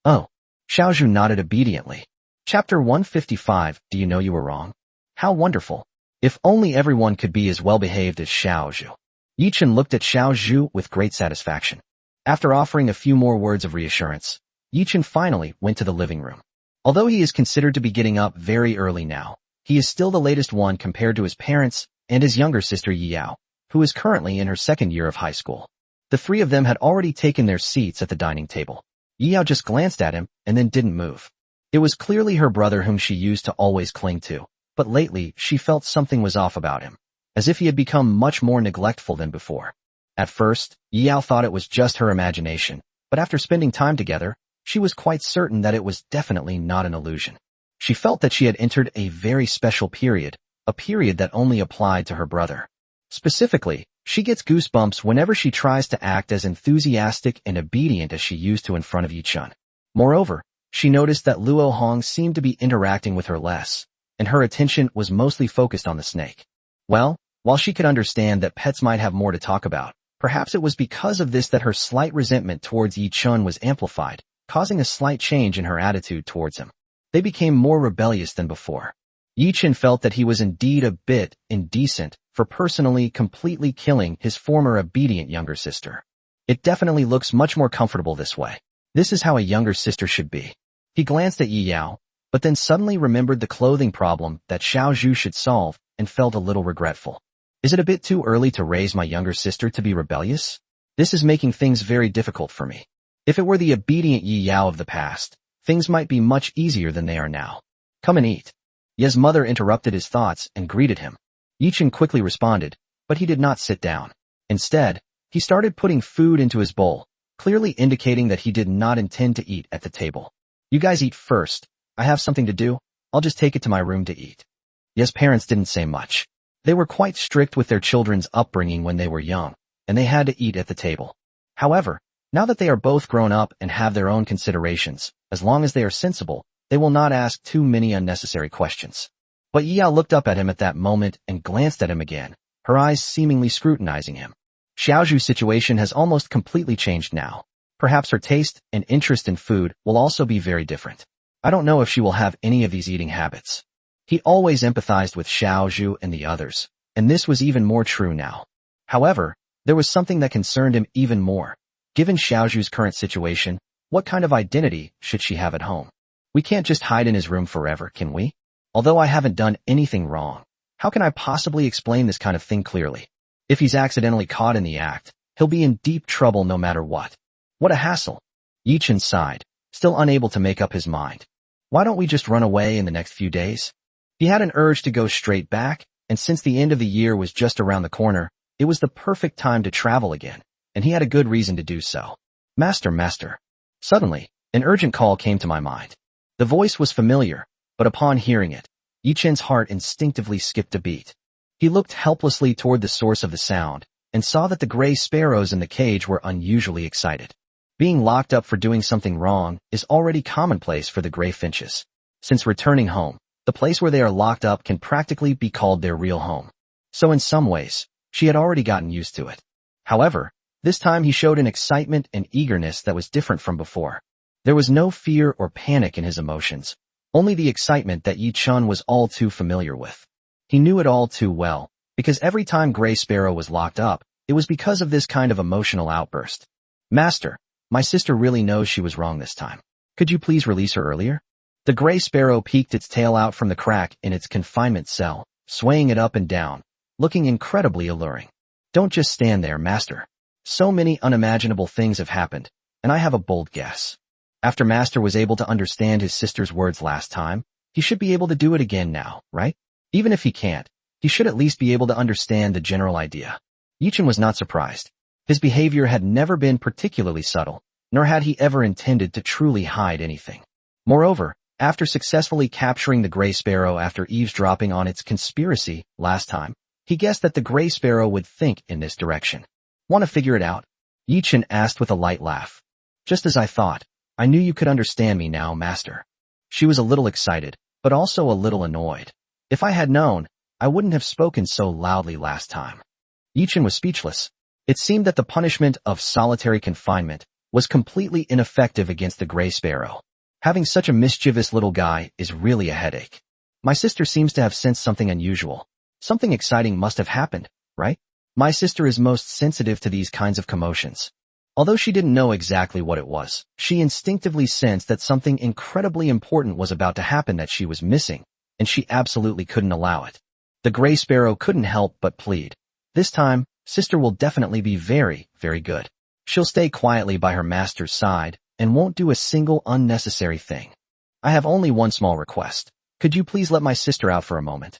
Oh. Xiao Zhu nodded obediently. Chapter 155, Do you know you were wrong? How wonderful. If only everyone could be as well-behaved as Xiao Zhu. Yi Chen looked at Xiao Zhu with great satisfaction. After offering a few more words of reassurance, Yi Chen finally went to the living room. Although he is considered to be getting up very early now, he is still the latest one compared to his parents and his younger sister Yao, who is currently in her 2nd year of high school. The 3 of them had already taken their seats at the dining table. Yao just glanced at him and then didn't move. It was clearly her brother whom she used to always cling to, but lately she felt something was off about him, as if he had become much more neglectful than before. At first, Yao thought it was just her imagination, but after spending time together, she was quite certain that it was definitely not an illusion. She felt that she had entered a very special period, a period that only applied to her brother. Specifically, she gets goosebumps whenever she tries to act as enthusiastic and obedient as she used to in front of Yi Chen. Moreover, she noticed that Luo Hong seemed to be interacting with her less, and her attention was mostly focused on the snake. Well, while she could understand that pets might have more to talk about, perhaps it was because of this that her slight resentment towards Yi Chen was amplified, causing a slight change in her attitude towards him. They became more rebellious than before. Yi Chen felt that he was indeed a bit indecent for personally completely killing his former obedient younger sister. It definitely looks much more comfortable this way. This is how a younger sister should be. He glanced at Yi Yao, but then suddenly remembered the clothing problem that Xiao Zhu should solve and felt a little regretful. Is it a bit too early to raise my younger sister to be rebellious? This is making things very difficult for me. If it were the obedient Yi Yao of the past, things might be much easier than they are now. Come and eat. Ye's mother interrupted his thoughts and greeted him. Yichen quickly responded, but he did not sit down. Instead, he started putting food into his bowl, clearly indicating that he did not intend to eat at the table. You guys eat first. I have something to do. I'll just take it to my room to eat. Ye's parents didn't say much. They were quite strict with their children's upbringing when they were young, and they had to eat at the table. However, now that they are both grown up and have their own considerations, as long as they are sensible, they will not ask too many unnecessary questions. But Yi Yao looked up at him at that moment and glanced at him again, her eyes seemingly scrutinizing him. Xiao Zhu's situation has almost completely changed now. Perhaps her taste and interest in food will also be very different. I don't know if she will have any of these eating habits. He always empathized with Xiao Zhu and the others, and this was even more true now. However, there was something that concerned him even more. Given Xiao Zhu's current situation, what kind of identity should she have at home? We can't just hide in his room forever, can we? Although I haven't done anything wrong, how can I possibly explain this kind of thing clearly? If he's accidentally caught in the act, he'll be in deep trouble no matter what. What a hassle. Yichen sighed, still unable to make up his mind. Why don't we just run away in the next few days? He had an urge to go straight back, and since the end of the year was just around the corner, it was the perfect time to travel again, and he had a good reason to do so. Master. Suddenly, an urgent call came to my mind. The voice was familiar, but upon hearing it, Yichen's heart instinctively skipped a beat. He looked helplessly toward the source of the sound, and saw that the gray sparrows in the cage were unusually excited. Being locked up for doing something wrong is already commonplace for the gray finches. Since returning home, the place where they are locked up can practically be called their real home. So in some ways, she had already gotten used to it. However, this time he showed an excitement and eagerness that was different from before. There was no fear or panic in his emotions, only the excitement that Yi Chun was all too familiar with. He knew it all too well, because every time Gray Sparrow was locked up, it was because of this kind of emotional outburst. Master, my sister really knows she was wrong this time. Could you please release her earlier? The Gray Sparrow peeked its tail out from the crack in its confinement cell, swaying it up and down, looking incredibly alluring. Don't just stand there, Master. So many unimaginable things have happened, and I have a bold guess. After Master was able to understand his sister's words last time, he should be able to do it again now, right? Even if he can't, he should at least be able to understand the general idea. Yichen was not surprised. His behavior had never been particularly subtle, nor had he ever intended to truly hide anything. Moreover, after successfully capturing the Gray Sparrow after eavesdropping on its conspiracy last time, he guessed that the Gray Sparrow would think in this direction. Want to figure it out? Yichen asked with a light laugh. Just as I thought. I knew you could understand me now, Master. She was a little excited, but also a little annoyed. If I had known, I wouldn't have spoken so loudly last time. Yichen was speechless. It seemed that the punishment of solitary confinement was completely ineffective against the Gray Sparrow. Having such a mischievous little guy is really a headache. My sister seems to have sensed something unusual. Something exciting must have happened, right? My sister is most sensitive to these kinds of commotions. Although she didn't know exactly what it was, she instinctively sensed that something incredibly important was about to happen that she was missing, and she absolutely couldn't allow it. The Gray Sparrow couldn't help but plead. This time, sister will definitely be very, very good. She'll stay quietly by her master's side and won't do a single unnecessary thing. I have only one small request. Could you please let my sister out for a moment?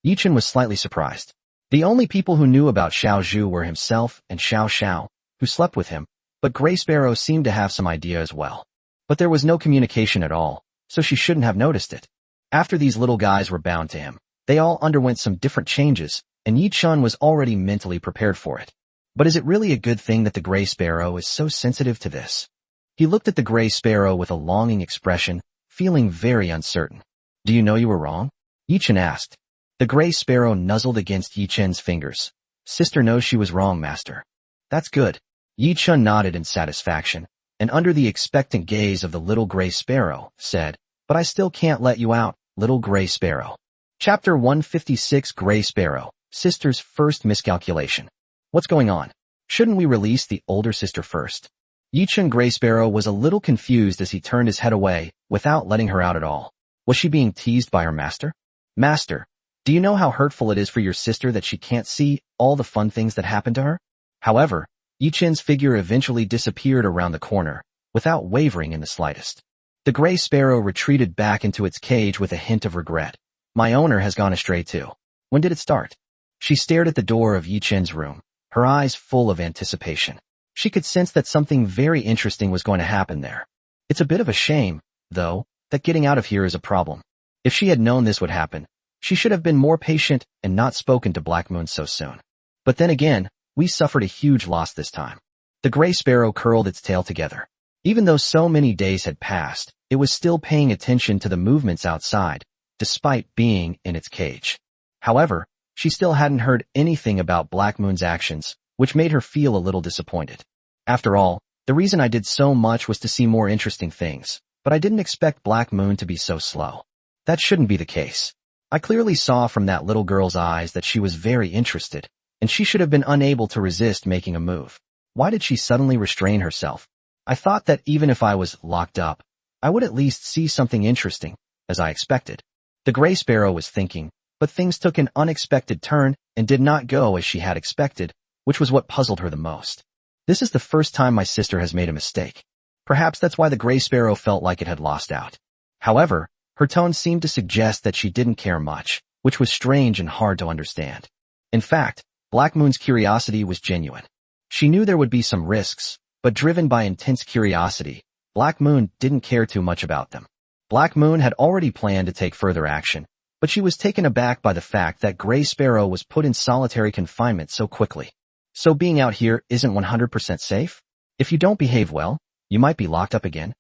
Yichen was slightly surprised. The only people who knew about Xiao Zhu were himself and Shiao Sha, who slept with him, but Gray Sparrow seemed to have some idea as well. But there was no communication at all, so she shouldn't have noticed it. After these little guys were bound to him, they all underwent some different changes, and Yi Chun was already mentally prepared for it. But is it really a good thing that the Gray Sparrow is so sensitive to this? He looked at the Gray Sparrow with a longing expression, feeling very uncertain. Do you know you were wrong? Yi Chun asked. The Gray Sparrow nuzzled against Yi Chun's fingers. Sister knows she was wrong, Master. That's good. Yi Chun nodded in satisfaction, and under the expectant gaze of the little Gray Sparrow, said, But I still can't let you out, little Gray Sparrow. Chapter 156 Gray Sparrow, Sister's First Miscalculation. What's going on? Shouldn't we release the older sister first? Yi Chun Gray Sparrow was a little confused as he turned his head away, without letting her out at all. Was she being teased by her master? Master, do you know how hurtful it is for your sister that she can't see all the fun things that happen to her? However, Yi Chen's figure eventually disappeared around the corner, without wavering in the slightest. The gray sparrow retreated back into its cage with a hint of regret. My owner has gone astray too. When did it start? She stared at the door of Yi Chen's room, her eyes full of anticipation. She could sense that something very interesting was going to happen there. It's a bit of a shame, though, that getting out of here is a problem. If she had known this would happen, she should have been more patient and not spoken to Black Moon so soon. But then again, we suffered a huge loss this time. The gray sparrow curled its tail together. Even though so many days had passed, it was still paying attention to the movements outside, despite being in its cage. However, she still hadn't heard anything about Black Moon's actions, which made her feel a little disappointed. After all, the reason I did so much was to see more interesting things, but I didn't expect Black Moon to be so slow. That shouldn't be the case. I clearly saw from that little girl's eyes that she was very interested, and she should have been unable to resist making a move. Why did she suddenly restrain herself? I thought that even if I was locked up, I would at least see something interesting, as I expected. The gray sparrow was thinking, but things took an unexpected turn and did not go as she had expected, which was what puzzled her the most. This is the first time my sister has made a mistake. Perhaps that's why the gray sparrow felt like it had lost out. However, her tone seemed to suggest that she didn't care much, which was strange and hard to understand. In fact, Black Moon's curiosity was genuine. She knew there would be some risks, but driven by intense curiosity, Black Moon didn't care too much about them. Black Moon had already planned to take further action, but she was taken aback by the fact that Gray Sparrow was put in solitary confinement so quickly. So being out here isn't 100% safe? If you don't behave well, you might be locked up again.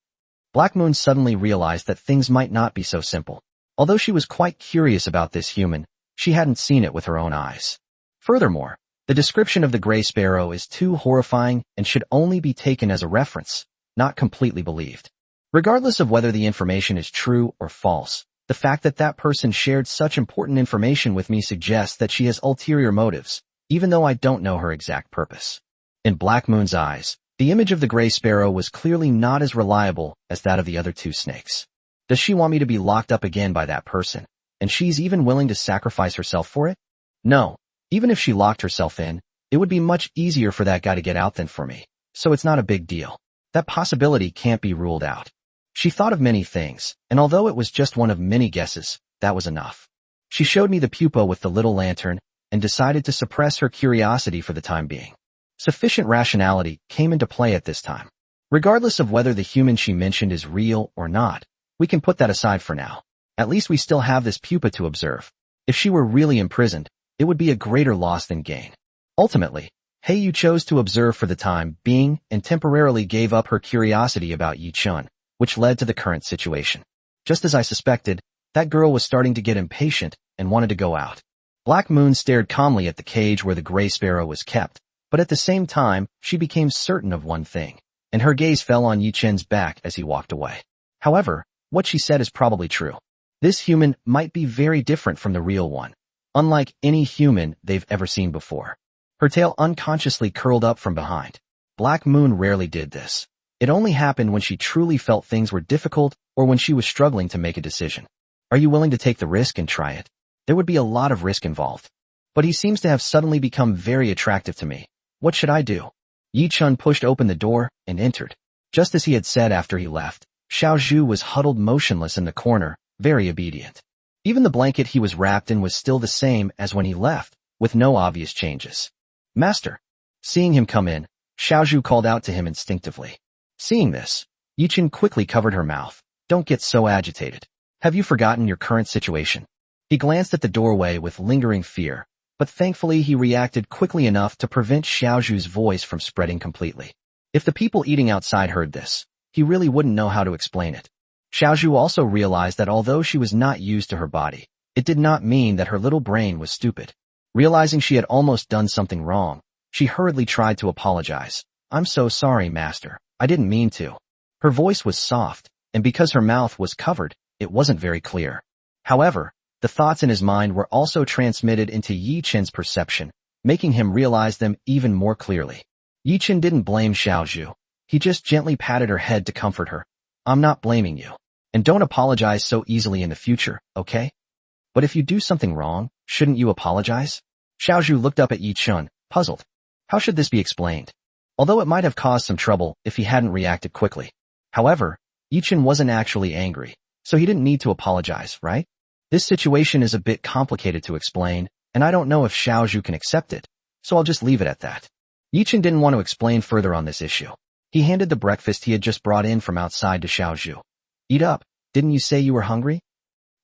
Black Moon suddenly realized that things might not be so simple. Although she was quite curious about this human, she hadn't seen it with her own eyes. Furthermore, the description of the gray sparrow is too horrifying and should only be taken as a reference, not completely believed. Regardless of whether the information is true or false, the fact that that person shared such important information with me suggests that she has ulterior motives, even though I don't know her exact purpose. In Black Moon's eyes, the image of the gray sparrow was clearly not as reliable as that of the other two snakes. Does she want me to be locked up again by that person, and she's even willing to sacrifice herself for it? No. Even if she locked herself in, it would be much easier for that guy to get out than for me, so it's not a big deal. That possibility can't be ruled out. She thought of many things, and although it was just one of many guesses, that was enough. She showed me the pupa with the little lantern and decided to suppress her curiosity for the time being. Sufficient rationality came into play at this time. Regardless of whether the human she mentioned is real or not, we can put that aside for now. At least we still have this pupa to observe. If she were really imprisoned, it would be a greater loss than gain. Ultimately, Heiyu chose to observe for the time being and temporarily gave up her curiosity about Yi Chun, which led to the current situation. Just as I suspected, that girl was starting to get impatient and wanted to go out. Black Moon stared calmly at the cage where the gray sparrow was kept, but at the same time, she became certain of one thing, and her gaze fell on Yi Chen's back as he walked away. However, what she said is probably true. This human might be very different from the real one, unlike any human they've ever seen before. Her tail unconsciously curled up from behind. Black Moon rarely did this. It only happened when she truly felt things were difficult or when she was struggling to make a decision. Are you willing to take the risk and try it? There would be a lot of risk involved. But he seems to have suddenly become very attractive to me. What should I do? Yi Chun pushed open the door and entered. Just as he had said after he left, Xiao Zhu was huddled motionless in the corner, very obedient. Even the blanket he was wrapped in was still the same as when he left, with no obvious changes. Master. Seeing him come in, Xiao Zhu called out to him instinctively. Seeing this, Yi Chun quickly covered her mouth. Don't get so agitated. Have you forgotten your current situation? He glanced at the doorway with lingering fear, but thankfully he reacted quickly enough to prevent Xiao Zhu's voice from spreading completely. If the people eating outside heard this, he really wouldn't know how to explain it. Xiao Zhu also realized that although she was not used to her body, it did not mean that her little brain was stupid. Realizing she had almost done something wrong, she hurriedly tried to apologize. I'm so sorry, Master. I didn't mean to. Her voice was soft, and because her mouth was covered, it wasn't very clear. However, the thoughts in his mind were also transmitted into Yi Chen's perception, making him realize them even more clearly. Yi Chen didn't blame Xiao Zhu. He just gently patted her head to comfort her. I'm not blaming you. And don't apologize so easily in the future, okay? But if you do something wrong, shouldn't you apologize? Xiao Zhu looked up at Yi Chen, puzzled. How should this be explained? although it might have caused some trouble if he hadn't reacted quickly. However, Yichen wasn't actually angry, so he didn't need to apologize, right? This situation is a bit complicated to explain, and I don't know if Xiao Zhu can accept it, so I'll just leave it at that. Yichen didn't want to explain further on this issue. He handed the breakfast he had just brought in from outside to Xiao Zhu. Eat up, didn't you say you were hungry?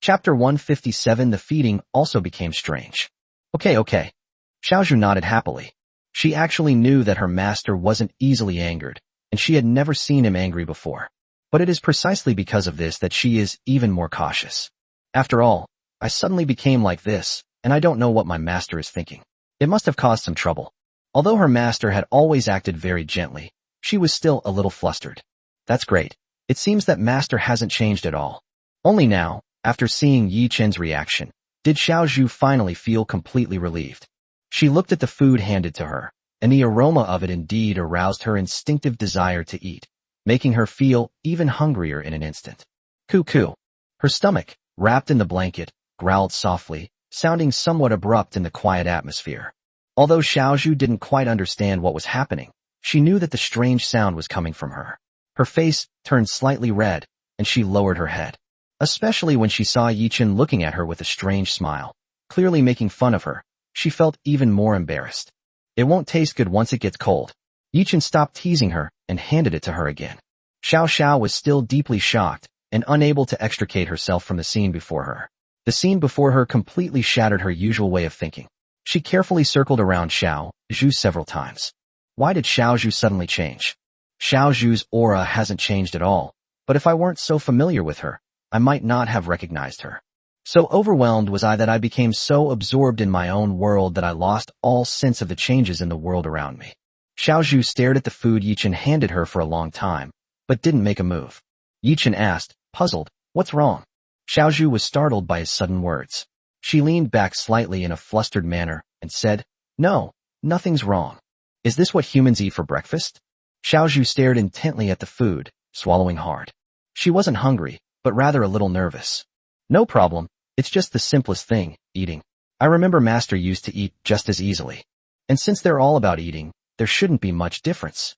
Chapter 157. The feeding also became strange. Okay. Xiao Zhu nodded happily. She actually knew that her master wasn't easily angered, and she had never seen him angry before. But it is precisely because of this that she is even more cautious. After all, I suddenly became like this, and I don't know what my master is thinking. It must have caused some trouble. Although her master had always acted very gently, she was still a little flustered. That's great. It seems that master hasn't changed at all. Only now, after seeing Yi Chen's reaction, did Xiao Zhu finally feel completely relieved. She looked at the food handed to her, and the aroma of it indeed aroused her instinctive desire to eat, making her feel even hungrier in an instant. Coo. Her stomach, wrapped in the blanket, growled softly, sounding somewhat abrupt in the quiet atmosphere. Although Xiao Zhu didn't quite understand what was happening, she knew that the strange sound was coming from her. Her face turned slightly red, and she lowered her head. Especially when she saw Yichen looking at her with a strange smile, clearly making fun of her, she felt even more embarrassed. It won't taste good once it gets cold. Yichen stopped teasing her and handed it to her again. Shiao Sha was still deeply shocked and unable to extricate herself from the scene before her. The scene before her completely shattered her usual way of thinking. She carefully circled around Xiao Zhu several times. Why did Xiao Zhu suddenly change? Xiao Zhu's aura hasn't changed at all, but if I weren't so familiar with her, I might not have recognized her. So overwhelmed was I that I became so absorbed in my own world that I lost all sense of the changes in the world around me. Xiao Zhu stared at the food Yichen handed her for a long time, but didn't make a move. Yichen asked, puzzled, what's wrong? Xiao Zhu was startled by his sudden words. She leaned back slightly in a flustered manner and said, no, nothing's wrong. Is this what humans eat for breakfast? Xiao Zhu stared intently at the food, swallowing hard. She wasn't hungry, but rather a little nervous. No problem, it's just the simplest thing, eating. I remember Master used to eat just as easily. And since they're all about eating, there shouldn't be much difference.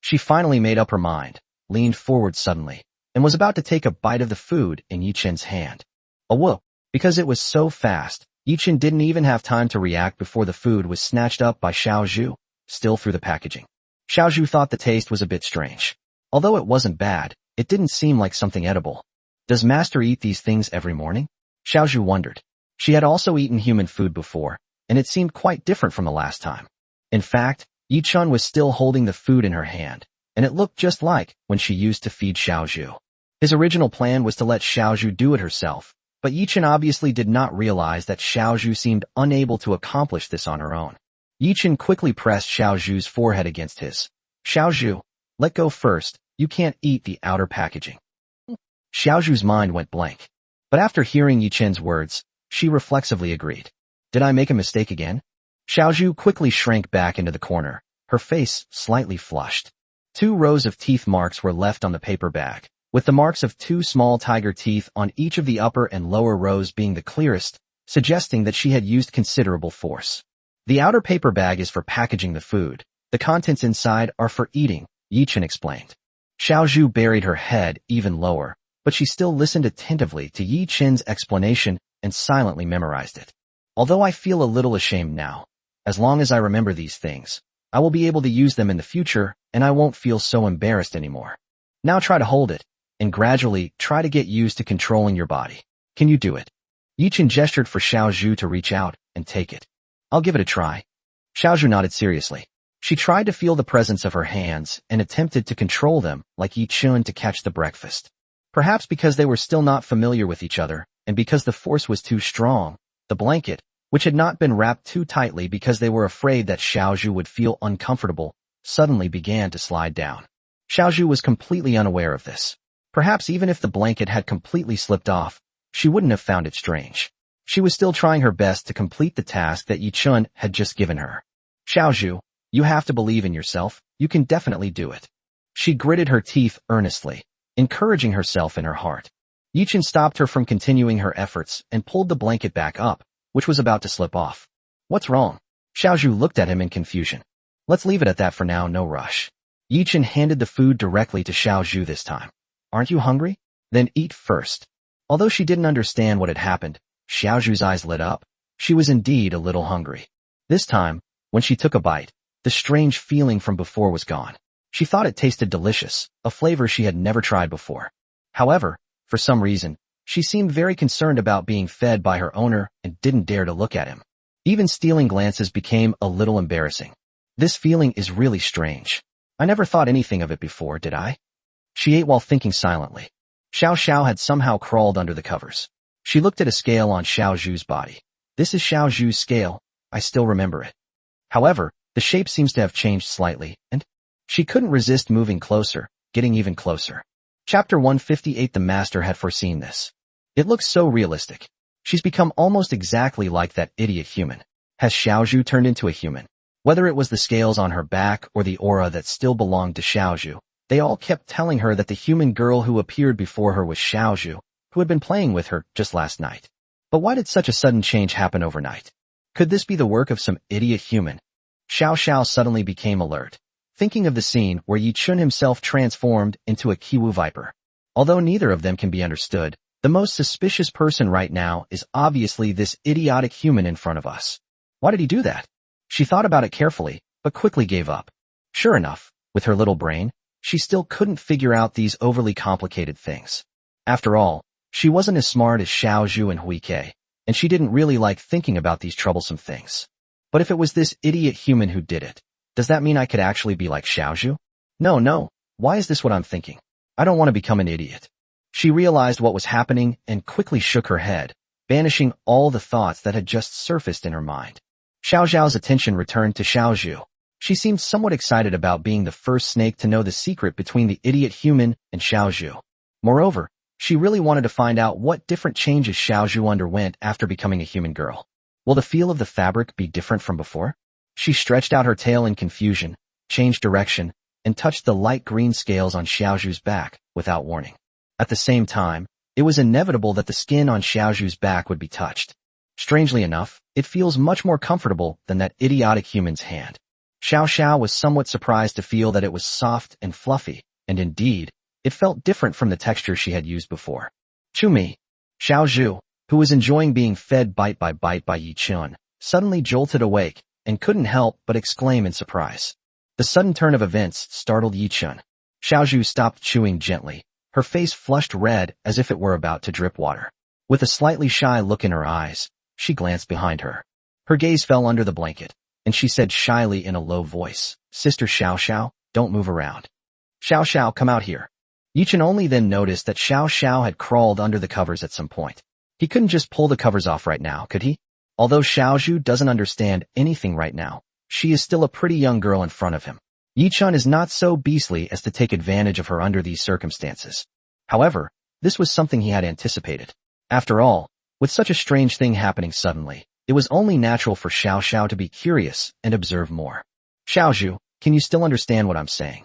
She finally made up her mind, leaned forward suddenly, and was about to take a bite of the food in Yichen's hand. A whoop! Because it was so fast, Yichen didn't even have time to react before the food was snatched up by Xiao Zhu, still through the packaging. Xiao Zhu thought the taste was a bit strange. Although it wasn't bad, it didn't seem like something edible. Does Master eat these things every morning? Xiao Zhu wondered. She had also eaten human food before, and it seemed quite different from the last time. In fact, Yichen was still holding the food in her hand, and it looked just like when she used to feed Xiao Zhu. His original plan was to let Xiao Zhu do it herself, but Yichen obviously did not realize that Xiao Zhu seemed unable to accomplish this on her own. Yichen quickly pressed Xiao Zhu's forehead against his. Xiao Zhu, let go first, you can't eat the outer packaging. Xiao Zhu's mind went blank. But after hearing Yichen's words, she reflexively agreed. Did I make a mistake again? Xiao Zhu quickly shrank back into the corner, her face slightly flushed. 2 rows of teeth marks were left on the paper bag, with the marks of 2 small tiger teeth on each of the upper and lower rows being the clearest, suggesting that she had used considerable force. The outer paper bag is for packaging the food. The contents inside are for eating, Yichen explained. Xiao Zhu buried her head even lower, but she still listened attentively to Yichen's explanation and silently memorized it. Although I feel a little ashamed now, as long as I remember these things, I will be able to use them in the future, and I won't feel so embarrassed anymore. Now try to hold it, and gradually try to get used to controlling your body. Can you do it? Yichen gestured for Xiao Zhu to reach out and take it. I'll give it a try. Xiao Zhu nodded seriously. She tried to feel the presence of her hands and attempted to control them like Yichen to catch the breakfast. Perhaps because they were still not familiar with each other, and because the force was too strong, the blanket, which had not been wrapped too tightly because they were afraid that Xiao Zhu would feel uncomfortable, suddenly began to slide down. Xiao Zhu was completely unaware of this. Perhaps even if the blanket had completely slipped off, she wouldn't have found it strange. She was still trying her best to complete the task that Yichen had just given her. Xiao Zhu, you have to believe in yourself, you can definitely do it. She gritted her teeth earnestly, encouraging herself in her heart. Yichen stopped her from continuing her efforts and pulled the blanket back up, which was about to slip off. What's wrong? Xiao Zhu looked at him in confusion. Let's leave it at that for now, no rush. Yichen handed the food directly to Xiao Zhu this time. Aren't you hungry? Then eat first. Although she didn't understand what had happened, Xiao Zhu's eyes lit up. She was indeed a little hungry. This time, when she took a bite, the strange feeling from before was gone. She thought it tasted delicious, a flavor she had never tried before. However, for some reason, she seemed very concerned about being fed by her owner and didn't dare to look at him. Even stealing glances became a little embarrassing. This feeling is really strange. I never thought anything of it before, did I? She ate while thinking silently. Xiao Sha had somehow crawled under the covers. She looked at a scale on Xiao Zhu's body. This is Xiao Zhu's scale. I still remember it. However, the shape seems to have changed slightly, and she couldn't resist moving closer, getting even closer. Chapter 158. The master had foreseen this. It looks so realistic. She's become almost exactly like that idiot human. Has Xiao Zhu turned into a human? Whether it was the scales on her back or the aura that still belonged to Xiao Zhu, they all kept telling her that the human girl who appeared before her was Xiao Zhu, who had been playing with her just last night. But why did such a sudden change happen overnight? Could this be the work of some idiot human? Xiao Sha suddenly became alert, thinking of the scene where Yi Chun himself transformed into a Kiwu viper. Although neither of them can be understood, the most suspicious person right now is obviously this idiotic human in front of us. Why did he do that? She thought about it carefully, but quickly gave up. Sure enough, with her little brain, she still couldn't figure out these overly complicated things. After all, she wasn't as smart as Xiao Zhu and Hui Kei, and she didn't really like thinking about these troublesome things. But if it was this idiot human who did it, does that mean I could actually be like Xiao Zhu? No, why is this what I'm thinking? I don't want to become an idiot. She realized what was happening and quickly shook her head, banishing all the thoughts that had just surfaced in her mind. Xiao Zhao's attention returned to Xiao Zhu. She seemed somewhat excited about being the first snake to know the secret between the idiot human and Xiao Zhu. Moreover, she really wanted to find out what different changes Xiao Zhu underwent after becoming a human girl. Will the feel of the fabric be different from before? She stretched out her tail in confusion, changed direction, and touched the light green scales on Xiao Zhu's back without warning. At the same time, it was inevitable that the skin on Xiao Zhu's back would be touched. Strangely enough, it feels much more comfortable than that idiotic human's hand. Xiao Sha was somewhat surprised to feel that it was soft and fluffy, and indeed, it felt different from the texture she had used before. Chumi. Xiao Zhu, who was enjoying being fed bite by bite by Yi Chun, suddenly jolted awake and couldn't help but exclaim in surprise. The sudden turn of events startled Yi Chun. Xiao Zhu stopped chewing gently, her face flushed red as if it were about to drip water. With a slightly shy look in her eyes, she glanced behind her. Her gaze fell under the blanket, and she said shyly in a low voice, "Sister Xiao Xiao, don't move around. Xiao Xiao, come out here." Yi Chun only then noticed that Xiao Xiao had crawled under the covers at some point. He couldn't just pull the covers off right now, could he? Although Xiao Zhu doesn't understand anything right now, she is still a pretty young girl in front of him. Yi Chun is not so beastly as to take advantage of her under these circumstances. However, this was something he had anticipated. After all, with such a strange thing happening suddenly, it was only natural for Xiao Xiao to be curious and observe more. Xiao Zhu, can you still understand what I'm saying?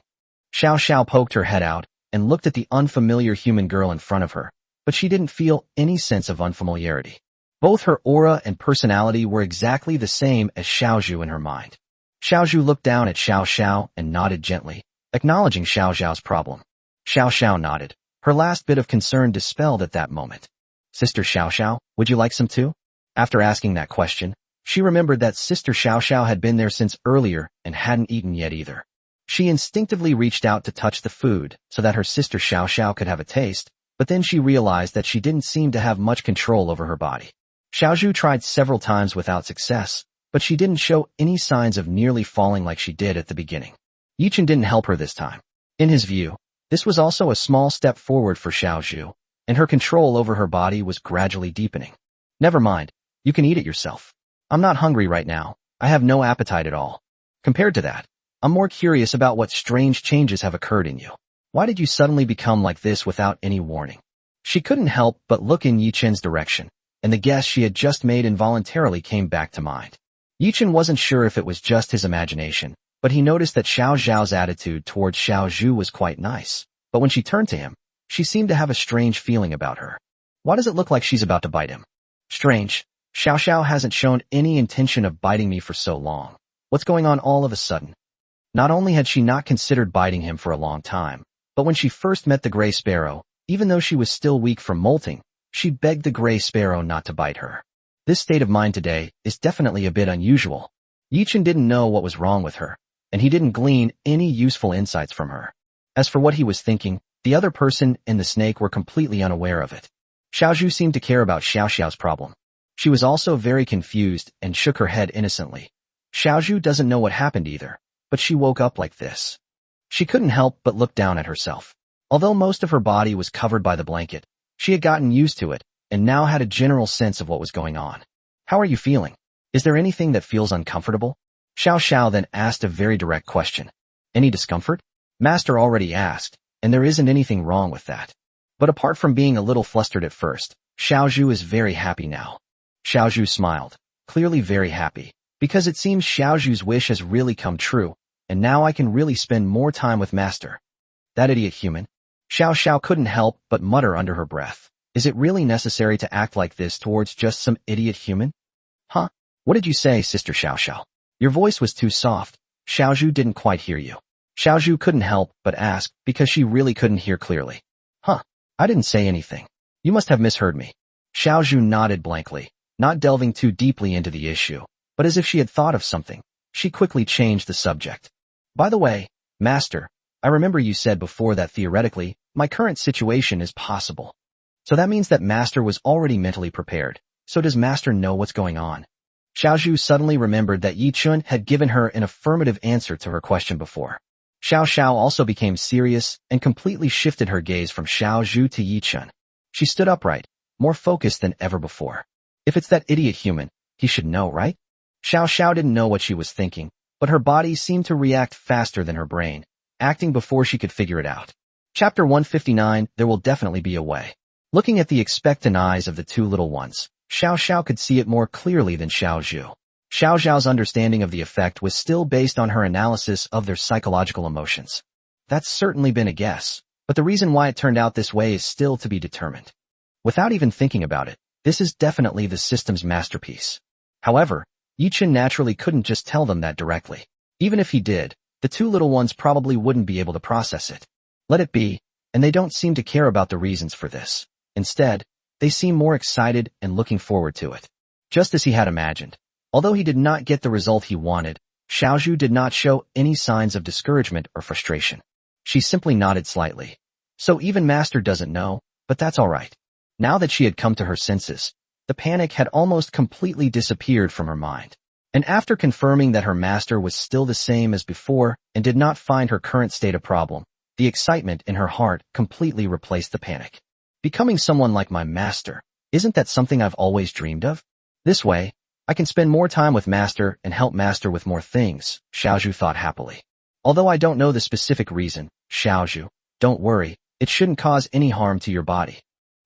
Xiao Xiao poked her head out and looked at the unfamiliar human girl in front of her, but she didn't feel any sense of unfamiliarity. Both her aura and personality were exactly the same as Xiao Zhu in her mind. Xiao Zhu looked down at Xiao Xiao and nodded gently, acknowledging Xiao Xiao's problem. Xiao Xiao nodded. Her last bit of concern dispelled at that moment. Sister Xiao Xiao, would you like some too? After asking that question, she remembered that Sister Xiao Xiao had been there since earlier and hadn't eaten yet either. She instinctively reached out to touch the food so that her sister Xiao Xiao could have a taste, but then she realized that she didn't seem to have much control over her body. Xiao Zhu tried several times without success, but she didn't show any signs of nearly falling like she did at the beginning. Yi Chun didn't help her this time. In his view, this was also a small step forward for Xiao Zhu, and her control over her body was gradually deepening. Never mind, you can eat it yourself. I'm not hungry right now, I have no appetite at all. Compared to that, I'm more curious about what strange changes have occurred in you. Why did you suddenly become like this without any warning? She couldn't help but look in Yi Chun's direction, and the guess she had just made involuntarily came back to mind. Yi Chun wasn't sure if it was just his imagination, but he noticed that Xiao Zhao's attitude towards Xiao Zhu was quite nice, but when she turned to him, she seemed to have a strange feeling about her. Why does it look like she's about to bite him? Strange, Xiao Xiao hasn't shown any intention of biting me for so long. What's going on all of a sudden? Not only had she not considered biting him for a long time, but when she first met the gray sparrow, even though she was still weak from molting, she begged the gray sparrow not to bite her. This state of mind today is definitely a bit unusual. Yichen didn't know what was wrong with her, and he didn't glean any useful insights from her. As for what he was thinking, the other person and the snake were completely unaware of it. Xiaozhu seemed to care about Xiao Shao's problem. She was also very confused and shook her head innocently. Xiaozhu doesn't know what happened either, but she woke up like this. She couldn't help but look down at herself. Although most of her body was covered by the blanket, she had gotten used to it and now had a general sense of what was going on. How are you feeling? Is there anything that feels uncomfortable? Xiao Shao then asked a very direct question. Any discomfort? Master already asked, and there isn't anything wrong with that. But apart from being a little flustered at first, Xiaozhu is very happy now. Xiaozhu smiled, clearly very happy, because it seems Xiaozhu's wish has really come true, and now I can really spend more time with Master. That idiot human. Xiao Shao couldn't help but mutter under her breath. Is it really necessary to act like this towards just some idiot human? Huh? What did you say, Sister Xiao Shao? Your voice was too soft. Xiaozhu didn't quite hear you. Xiaozhu couldn't help but ask because she really couldn't hear clearly. Huh? I didn't say anything. You must have misheard me. Xiaozhu nodded blankly, not delving too deeply into the issue, but as if she had thought of something, she quickly changed the subject. By the way, Master, I remember you said before that theoretically, my current situation is possible. So that means that Master was already mentally prepared. So does Master know what's going on? Xiaozhu suddenly remembered that Yi Chun had given her an affirmative answer to her question before. Xiao Shao also became serious and completely shifted her gaze from Xiaozhu to Yi Chun. She stood upright, more focused than ever before. If it's that idiot human, he should know, right? Xiao Shao didn't know what she was thinking, but her body seemed to react faster than her brain, acting before she could figure it out. Chapter 159, There Will Definitely Be a Way. Looking at the expectant eyes of the two little ones, Xiao Shao could see it more clearly than Xiaozhu. Xiao Zhao's understanding of the effect was still based on her analysis of their psychological emotions. That's certainly been a guess, but the reason why it turned out this way is still to be determined. Without even thinking about it, this is definitely the system's masterpiece. However, Yi Chun naturally couldn't just tell them that directly. Even if he did, the two little ones probably wouldn't be able to process it. Let it be, and they don't seem to care about the reasons for this. Instead, they seem more excited and looking forward to it. Just as he had imagined. Although he did not get the result he wanted, Xiaozhu did not show any signs of discouragement or frustration. She simply nodded slightly. So even Master doesn't know, but that's alright. Now that she had come to her senses, the panic had almost completely disappeared from her mind. And after confirming that her master was still the same as before and did not find her current state a problem, the excitement in her heart completely replaced the panic. Becoming someone like my master, isn't that something I've always dreamed of? This way, I can spend more time with Master and help Master with more things, Xiaozhu thought happily. Although I don't know the specific reason, Xiaozhu, don't worry, it shouldn't cause any harm to your body.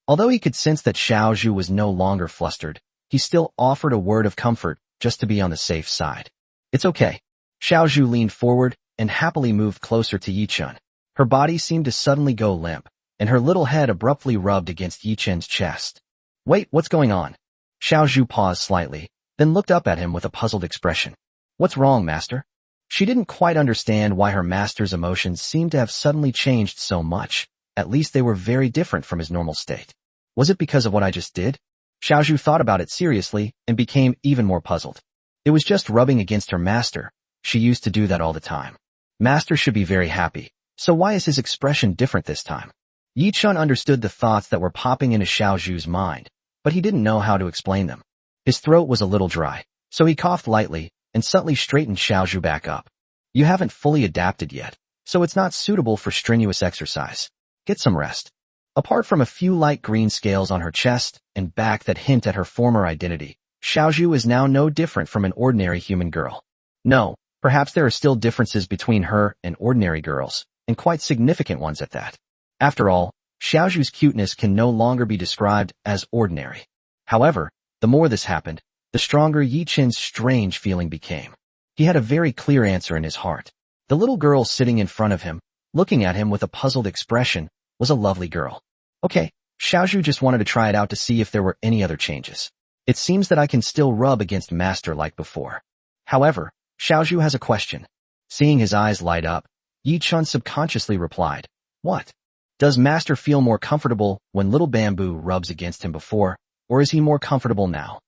Although he could sense that Xiaozhu was no longer flustered, he still offered a word of comfort just to be on the safe side. It's okay. Xiaozhu leaned forward and happily moved closer to Yi Chun. Her body seemed to suddenly go limp, and her little head abruptly rubbed against Yi Chun's chest. Wait, what's going on? Xiaozhu paused slightly, then looked up at him with a puzzled expression. What's wrong, Master? She didn't quite understand why her master's emotions seemed to have suddenly changed so much. At least they were very different from his normal state. Was it because of what I just did? Xiaozhu thought about it seriously and became even more puzzled. It was just rubbing against her master. She used to do that all the time. Master should be very happy. So why is his expression different this time? Yi Chun understood the thoughts that were popping into Xiaozhu's mind, but he didn't know how to explain them. His throat was a little dry, so he coughed lightly and subtly straightened Xiaozhu back up. You haven't fully adapted yet, so it's not suitable for strenuous exercise. Get some rest. Apart from a few light green scales on her chest and back that hint at her former identity, Xiaozhu is now no different from an ordinary human girl. No, perhaps there are still differences between her and ordinary girls, and quite significant ones at that. After all, Xiaozhu's cuteness can no longer be described as ordinary. However, the more this happened, the stronger Yi Chun's strange feeling became. He had a very clear answer in his heart. The little girl sitting in front of him, looking at him with a puzzled expression, was a lovely girl. Okay, Xiaozhu just wanted to try it out to see if there were any other changes. It seems that I can still rub against Master like before. However, Xiaozhu has a question. Seeing his eyes light up, Yi Chun subconsciously replied, "What? Does Master feel more comfortable when little bamboo rubs against him before, or is he more comfortable now?"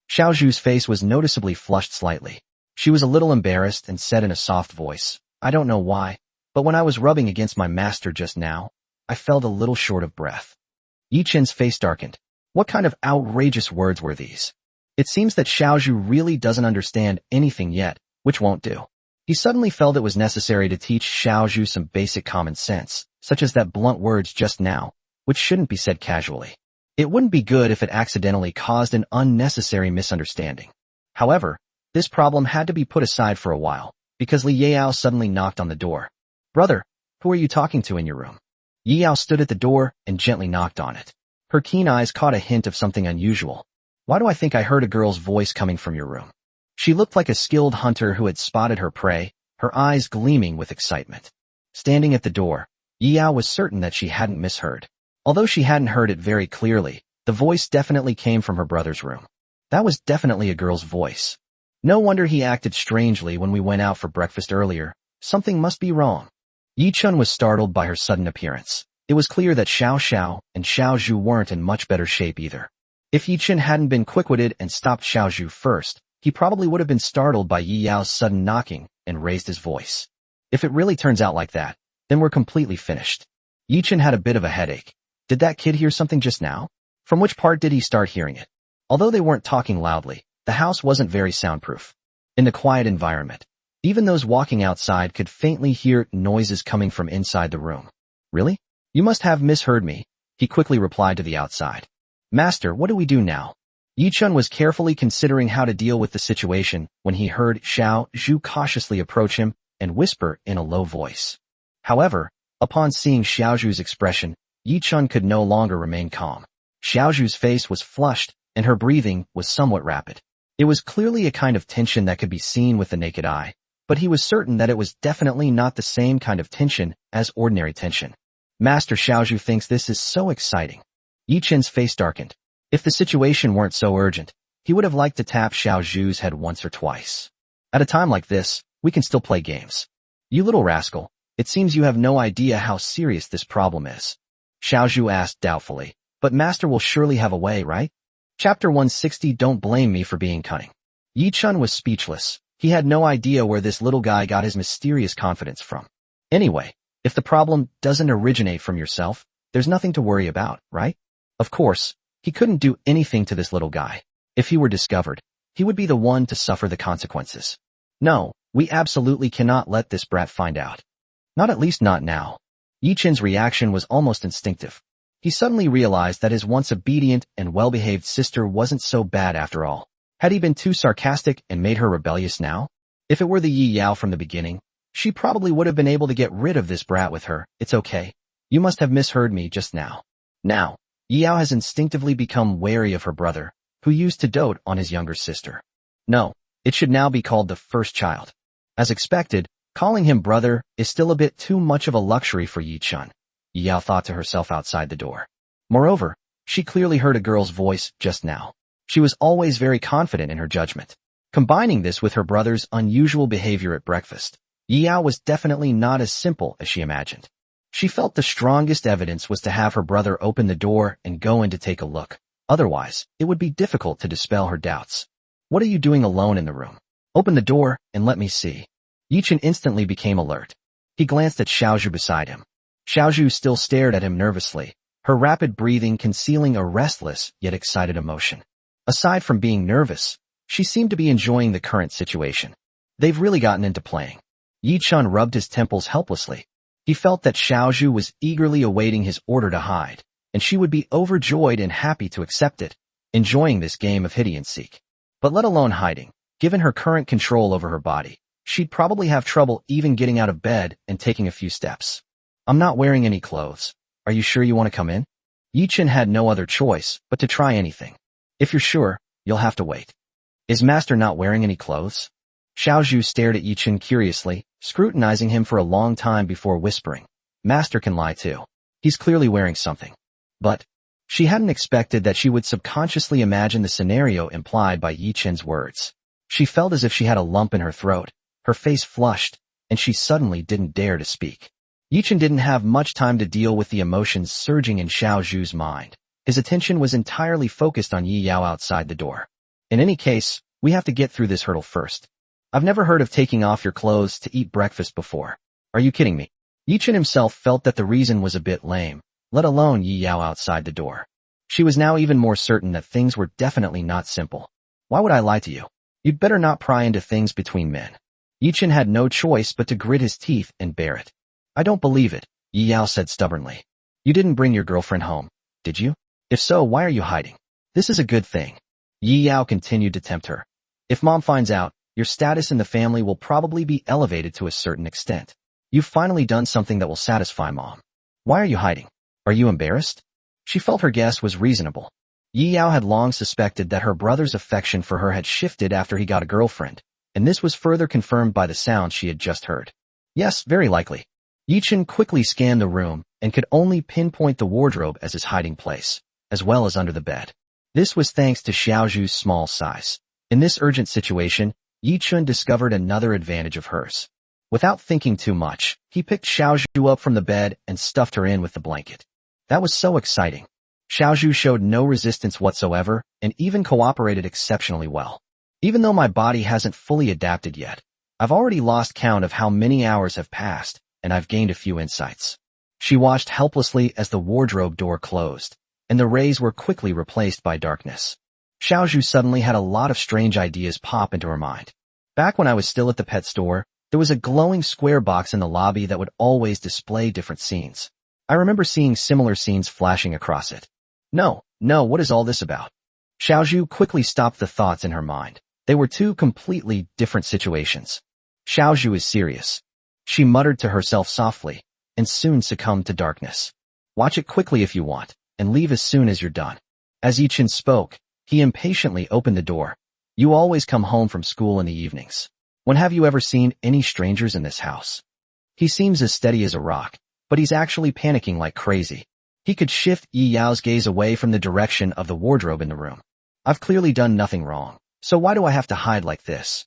Xiao Zhu's face was noticeably flushed slightly. She was a little embarrassed and said in a soft voice, "I don't know why, but when I was rubbing against my master just now, I felt a little short of breath." Yi Chen's face darkened. What kind of outrageous words were these? It seems that Xiao Zhu really doesn't understand anything yet, which won't do. He suddenly felt it was necessary to teach Xiao Zhu some basic common sense, such as that blunt words just now, which shouldn't be said casually. It wouldn't be good if it accidentally caused an unnecessary misunderstanding. However, this problem had to be put aside for a while, because Li Yao suddenly knocked on the door. "Brother, who are you talking to in your room?" Yi Yao stood at the door and gently knocked on it. Her keen eyes caught a hint of something unusual. "Why do I think I heard a girl's voice coming from your room?" She looked like a skilled hunter who had spotted her prey, her eyes gleaming with excitement. Standing at the door, Yi Yao was certain that she hadn't misheard. Although she hadn't heard it very clearly, the voice definitely came from her brother's room. That was definitely a girl's voice. No wonder he acted strangely when we went out for breakfast earlier. Something must be wrong. Yi Chun was startled by her sudden appearance. It was clear that Xiao Sha and Xiao Zhu weren't in much better shape either. If Yi Chun hadn't been quick-witted and stopped Xiao Zhu first, he probably would have been startled by Yi Yao's sudden knocking and raised his voice. If it really turns out like that, then we're completely finished. Yi Chun had a bit of a headache. Did that kid hear something just now? From which part did he start hearing it? Although they weren't talking loudly, the house wasn't very soundproof. In the quiet environment, even those walking outside could faintly hear noises coming from inside the room. "Really? You must have misheard me," he quickly replied to the outside. "Master, what do we do now?" Yi Chun was carefully considering how to deal with the situation when he heard Xiao Zhu cautiously approach him and whisper in a low voice. However, upon seeing Xiao Zhu's expression, Yi Chun could no longer remain calm. Xiao Zhu's face was flushed, and her breathing was somewhat rapid. It was clearly a kind of tension that could be seen with the naked eye, but he was certain that it was definitely not the same kind of tension as ordinary tension. Master Xiao Zhu thinks this is so exciting. Yi Chen's face darkened. If the situation weren't so urgent, he would have liked to tap Xiao Zhu's head once or twice. At a time like this, we can still play games. "You little rascal, it seems you have no idea how serious this problem is," Xiao Zhu asked doubtfully, "but Master will surely have a way, right?" Chapter 160. Don't blame me for being cunning. Yi Chun was speechless. He had no idea where this little guy got his mysterious confidence from. Anyway, if the problem doesn't originate from yourself, there's nothing to worry about, right? Of course, he couldn't do anything to this little guy. If he were discovered, he would be the one to suffer the consequences. No, we absolutely cannot let this brat find out. Not at least not now. Yi Chen's reaction was almost instinctive. He suddenly realized that his once obedient and well-behaved sister wasn't so bad after all. Had he been too sarcastic and made her rebellious now? If it were the Yi Yao from the beginning, she probably would have been able to get rid of this brat with her. "It's okay. You must have misheard me just now." Now, Yi Yao has instinctively become wary of her brother, who used to dote on his younger sister. No, it should now be called the first child. As expected, calling him brother is still a bit too much of a luxury for Yi Chun, Yi Yao thought to herself outside the door. Moreover, she clearly heard a girl's voice just now. She was always very confident in her judgment. Combining this with her brother's unusual behavior at breakfast, Yi Yao was definitely not as simple as she imagined. She felt the strongest evidence was to have her brother open the door and go in to take a look. Otherwise, it would be difficult to dispel her doubts. "What are you doing alone in the room? Open the door and let me see." Yi Chun instantly became alert. He glanced at Xiao Zhu beside him. Xiao Zhu still stared at him nervously, her rapid breathing concealing a restless yet excited emotion. Aside from being nervous, she seemed to be enjoying the current situation. They've really gotten into playing. Yi Chun rubbed his temples helplessly. He felt that Xiao Zhu was eagerly awaiting his order to hide, and she would be overjoyed and happy to accept it, enjoying this game of hide-and-seek. But let alone hiding, given her current control over her body, she'd probably have trouble even getting out of bed and taking a few steps. "I'm not wearing any clothes. Are you sure you want to come in?" Yi Chun had no other choice but to try anything. "If you're sure, you'll have to wait." "Is Master not wearing any clothes?" Xiao Zhu stared at Yi Chun curiously, scrutinizing him for a long time before whispering, "Master can lie too. He's clearly wearing something." But she hadn't expected that she would subconsciously imagine the scenario implied by Yi Chun's words. She felt as if she had a lump in her throat, her face flushed, and she suddenly didn't dare to speak. Yichen didn't have much time to deal with the emotions surging in Xiao Zhu's mind. His attention was entirely focused on Yi Yao outside the door. In any case, we have to get through this hurdle first. I've never heard of taking off your clothes to eat breakfast before. Are you kidding me? Yichen himself felt that the reason was a bit lame, let alone Yi Yao outside the door. She was now even more certain that things were definitely not simple. Why would I lie to you? You'd better not pry into things between men. Yichen had no choice but to grit his teeth and bear it. I don't believe it, Yi Yao said stubbornly. You didn't bring your girlfriend home, did you? If so, why are you hiding? This is a good thing. Yi Yao continued to tempt her. If Mom finds out, your status in the family will probably be elevated to a certain extent. You've finally done something that will satisfy Mom. Why are you hiding? Are you embarrassed? She felt her guess was reasonable. Yi Yao had long suspected that her brother's affection for her had shifted after he got a girlfriend, and this was further confirmed by the sound she had just heard. Yes, very likely. Yichen quickly scanned the room and could only pinpoint the wardrobe as his hiding place, as well as under the bed. This was thanks to Xiao Zhu's small size. In this urgent situation, Yichen discovered another advantage of hers. Without thinking too much, he picked Xiao Zhu up from the bed and stuffed her in with the blanket. That was so exciting. Xiao Zhu showed no resistance whatsoever and even cooperated exceptionally well. Even though my body hasn't fully adapted yet, I've already lost count of how many hours have passed, and I've gained a few insights. She watched helplessly as the wardrobe door closed, and the rays were quickly replaced by darkness. Xiao Zhu suddenly had a lot of strange ideas pop into her mind. Back when I was still at the pet store, there was a glowing square box in the lobby that would always display different scenes. I remember seeing similar scenes flashing across it. No, what is all this about? Xiao Zhu quickly stopped the thoughts in her mind. They were two completely different situations. Xiao Zhu is serious. She muttered to herself softly, and soon succumbed to darkness. Watch it quickly if you want, and leave as soon as you're done. As Yichen spoke, he impatiently opened the door. You always come home from school in the evenings. When have you ever seen any strangers in this house? He seems as steady as a rock, but he's actually panicking like crazy. He could shift Yi Yao's gaze away from the direction of the wardrobe in the room. I've clearly done nothing wrong, so why do I have to hide like this?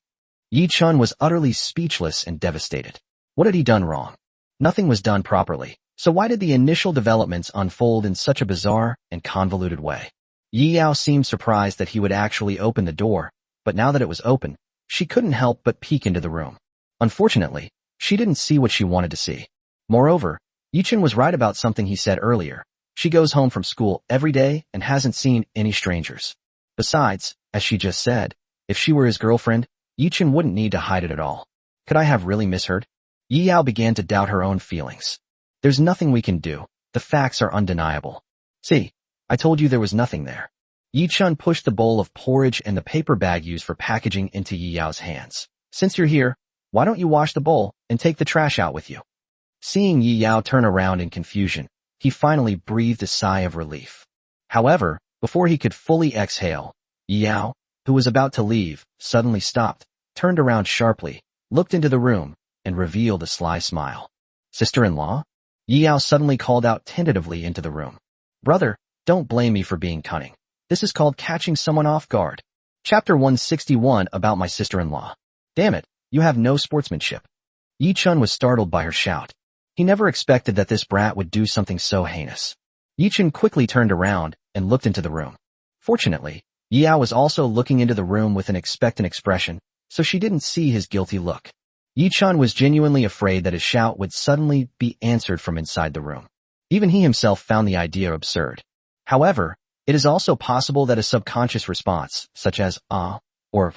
Yi Chun was utterly speechless and devastated. What had he done wrong? Nothing was done properly, so why did the initial developments unfold in such a bizarre and convoluted way? Yi Yao seemed surprised that he would actually open the door, but now that it was open, she couldn't help but peek into the room. Unfortunately, she didn't see what she wanted to see. Moreover, Yichen was right about something he said earlier. She goes home from school every day and hasn't seen any strangers. Besides, as she just said, if she were his girlfriend, Yichen wouldn't need to hide it at all. Could I have really misheard? Yi Yao began to doubt her own feelings. There's nothing we can do. The facts are undeniable. See, I told you there was nothing there. Yi Chun pushed the bowl of porridge and the paper bag used for packaging into Yi Yao's hands. Since you're here, why don't you wash the bowl and take the trash out with you? Seeing Yi Yao turn around in confusion, he finally breathed a sigh of relief. However, before he could fully exhale, Yi Yao, who was about to leave, suddenly stopped, turned around sharply, looked into the room, and revealed a sly smile. Sister-in-law? Yi Yao suddenly called out tentatively into the room. Brother, don't blame me for being cunning. This is called catching someone off guard. Chapter 161 about my sister-in-law. Damn it, you have no sportsmanship. Yi Chun was startled by her shout. He never expected that this brat would do something so heinous. Yi Chun quickly turned around and looked into the room. Fortunately, Yi Yao was also looking into the room with an expectant expression, so she didn't see his guilty look. Yi Chun was genuinely afraid that his shout would suddenly be answered from inside the room. Even he himself found the idea absurd. However, it is also possible that a subconscious response, such as or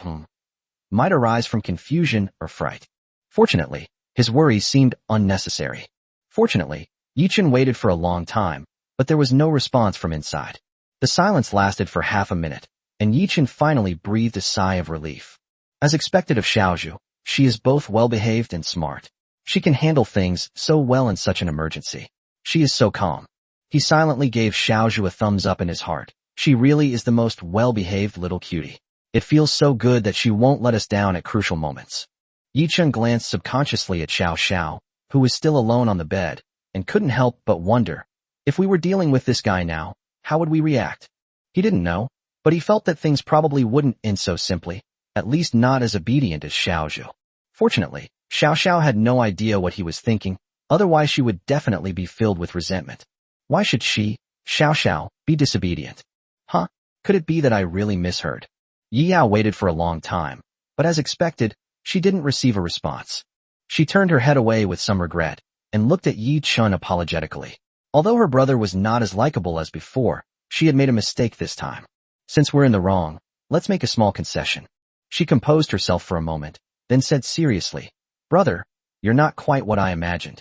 might arise from confusion or fright. Fortunately, his worries seemed unnecessary. Fortunately, Yi Chun waited for a long time, but there was no response from inside. The silence lasted for half a minute, and Yi Chun finally breathed a sigh of relief. As expected of Xiao Zhu, she is both well-behaved and smart. She can handle things so well in such an emergency. She is so calm. He silently gave Xiao Zhu a thumbs up in his heart. She really is the most well-behaved little cutie. It feels so good that she won't let us down at crucial moments. Yi Chun glanced subconsciously at Shiao Sha, who was still alone on the bed, and couldn't help but wonder, if we were dealing with this guy now, how would we react? He didn't know, but he felt that things probably wouldn't end so simply, at least not as obedient as Xiao Zhu. Fortunately, Xiao Sha had no idea what he was thinking, otherwise she would definitely be filled with resentment. Why should she, Xiao Sha, be disobedient? Huh? Could it be that I really misheard? Yi Yao waited for a long time, but as expected, she didn't receive a response. She turned her head away with some regret, and looked at Yi Chun apologetically. Although her brother was not as likable as before, she had made a mistake this time. Since we're in the wrong, let's make a small concession. She composed herself for a moment, then said seriously, Brother, you're not quite what I imagined.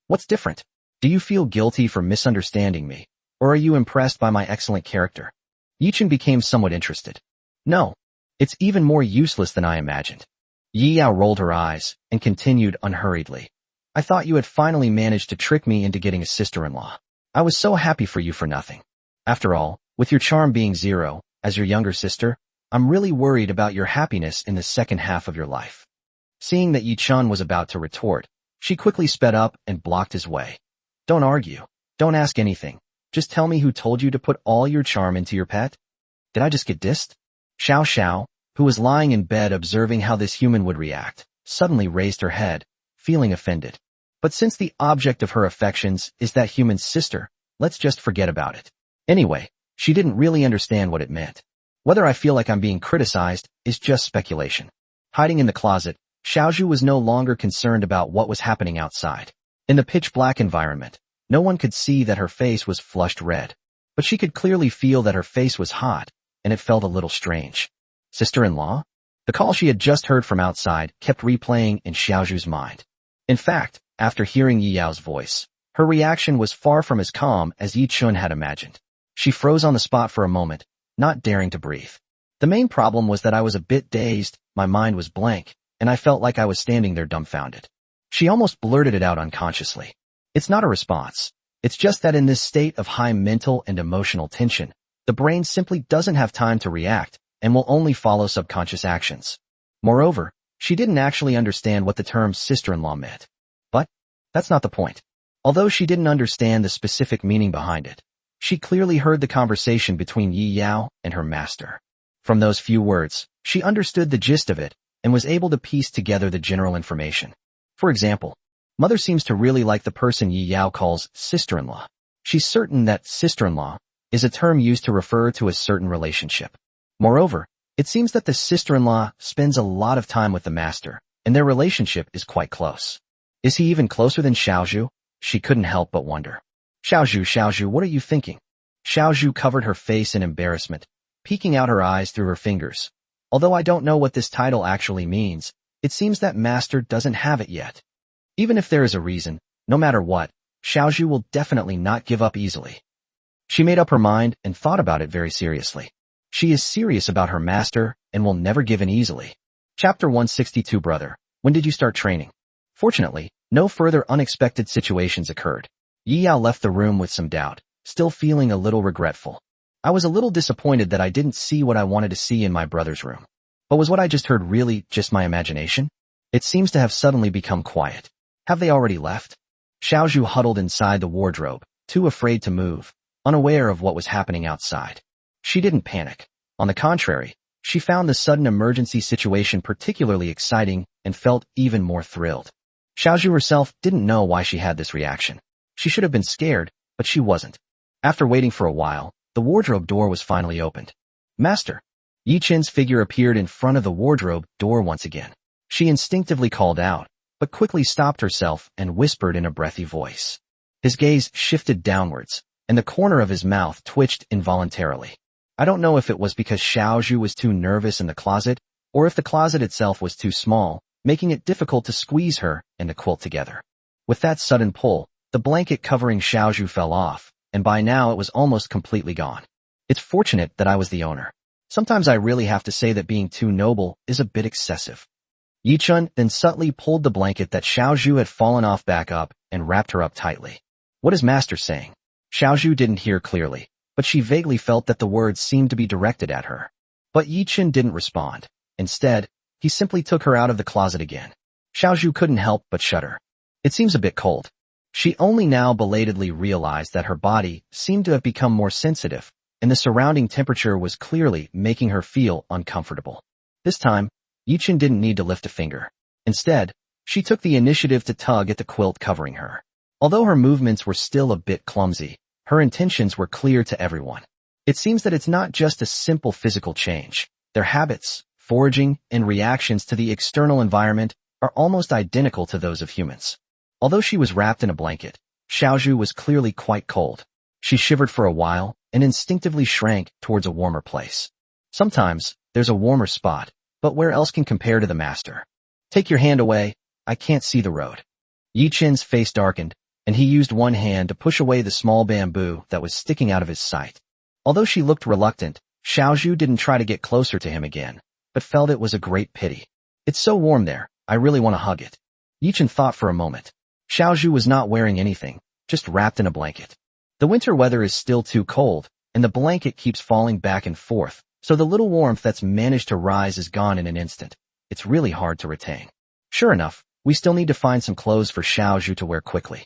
What's different? Do you feel guilty for misunderstanding me, or are you impressed by my excellent character? Yi Chun became somewhat interested. No. It's even more useless than I imagined. Yi Yao rolled her eyes, and continued unhurriedly. I thought you had finally managed to trick me into getting a sister-in-law. I was so happy for you for nothing. After all, with your charm being 0, as your younger sister, I'm really worried about your happiness in the second half of your life. Seeing that Yi Chun was about to retort, she quickly sped up and blocked his way. Don't argue. Don't ask anything. Just tell me who told you to put all your charm into your pet? Did I just get dissed? Xiao Sha, who was lying in bed observing how this human would react, suddenly raised her head, feeling offended. But since the object of her affections is that human's sister, let's just forget about it. Anyway, she didn't really understand what it meant. Whether I feel like I'm being criticized is just speculation. Hiding in the closet, Xiaozhu was no longer concerned about what was happening outside. In the pitch-black environment, no one could see that her face was flushed red. But she could clearly feel that her face was hot, and it felt a little strange. Sister-in-law? The call she had just heard from outside kept replaying in Xiaozhu's mind. In fact, after hearing Yi Yao's voice, her reaction was far from as calm as Yi Chun had imagined. She froze on the spot for a moment, not daring to breathe. The main problem was that I was a bit dazed, my mind was blank, and I felt like I was standing there dumbfounded. She almost blurted it out unconsciously. It's not a response. It's just that in this state of high mental and emotional tension, the brain simply doesn't have time to react and will only follow subconscious actions. Moreover, she didn't actually understand what the term sister-in-law meant. But that's not the point. Although she didn't understand the specific meaning behind it, she clearly heard the conversation between Yi Yao and her master. From those few words, she understood the gist of it and was able to piece together the general information. For example, Mother seems to really like the person Yi Yao calls sister-in-law. She's certain that sister-in-law is a term used to refer to a certain relationship. Moreover, it seems that the sister-in-law spends a lot of time with the master, and their relationship is quite close. Is he even closer than Xiaozhu? She couldn't help but wonder. Xiaozhu, what are you thinking? Xiaozhu covered her face in embarrassment, peeking out her eyes through her fingers. Although I don't know what this title actually means, it seems that master doesn't have it yet. Even if there is a reason, no matter what, Xiaozhu will definitely not give up easily. She made up her mind and thought about it very seriously. She is serious about her master and will never give in easily. Chapter 162 Brother, when did you start training? Fortunately, no further unexpected situations occurred. Yi Yao left the room with some doubt, still feeling a little regretful. I was a little disappointed that I didn't see what I wanted to see in my brother's room. But was what I just heard really just my imagination? It seems to have suddenly become quiet. Have they already left? Xiaozhu huddled inside the wardrobe, too afraid to move, unaware of what was happening outside. She didn't panic. On the contrary, she found the sudden emergency situation particularly exciting and felt even more thrilled. Xiaozhu herself didn't know why she had this reaction. She should have been scared, but she wasn't. After waiting for a while, the wardrobe door was finally opened. Master! Yi Chen's figure appeared in front of the wardrobe door once again. She instinctively called out, but quickly stopped herself and whispered in a breathy voice. His gaze shifted downwards, and the corner of his mouth twitched involuntarily. I don't know if it was because Xiaozhu was too nervous in the closet, or if the closet itself was too small, making it difficult to squeeze her and the quilt together. With that sudden pull, the blanket covering Xiaozhu fell off, and by now it was almost completely gone. It's fortunate that I was the owner. Sometimes I really have to say that being too noble is a bit excessive. Yi Chun then subtly pulled the blanket that Xiaozhu had fallen off back up and wrapped her up tightly. What is Master saying? Xiaozhu didn't hear clearly, but she vaguely felt that the words seemed to be directed at her. But Yi Chun didn't respond. Instead, he simply took her out of the closet again. Xiaozhu couldn't help but shudder. It seems a bit cold. She only now belatedly realized that her body seemed to have become more sensitive, and the surrounding temperature was clearly making her feel uncomfortable. This time, Yi Chun didn't need to lift a finger. Instead, She took the initiative to tug at the quilt covering her. Although her movements were still a bit clumsy, her intentions were clear to everyone. It seems that it's not just a simple physical change. Their habits, foraging, and reactions to the external environment are almost identical to those of humans. Although she was wrapped in a blanket, Shiao Sha was clearly quite cold. She shivered for a while and instinctively shrank towards a warmer place. Sometimes, there's a warmer spot, but where else can compare to the master? Take your hand away, I can't see the road. Yi Chen's face darkened, and he used one hand to push away the small bamboo that was sticking out of his sight. Although she looked reluctant, Shiao Sha didn't try to get closer to him again, but felt it was a great pity. It's so warm there, I really want to hug it. Yi Chen thought for a moment. Shiao Sha was not wearing anything, just wrapped in a blanket. The winter weather is still too cold, and the blanket keeps falling back and forth, so the little warmth that's managed to rise is gone in an instant. It's really hard to retain. Sure enough, we still need to find some clothes for Shiao Sha to wear quickly.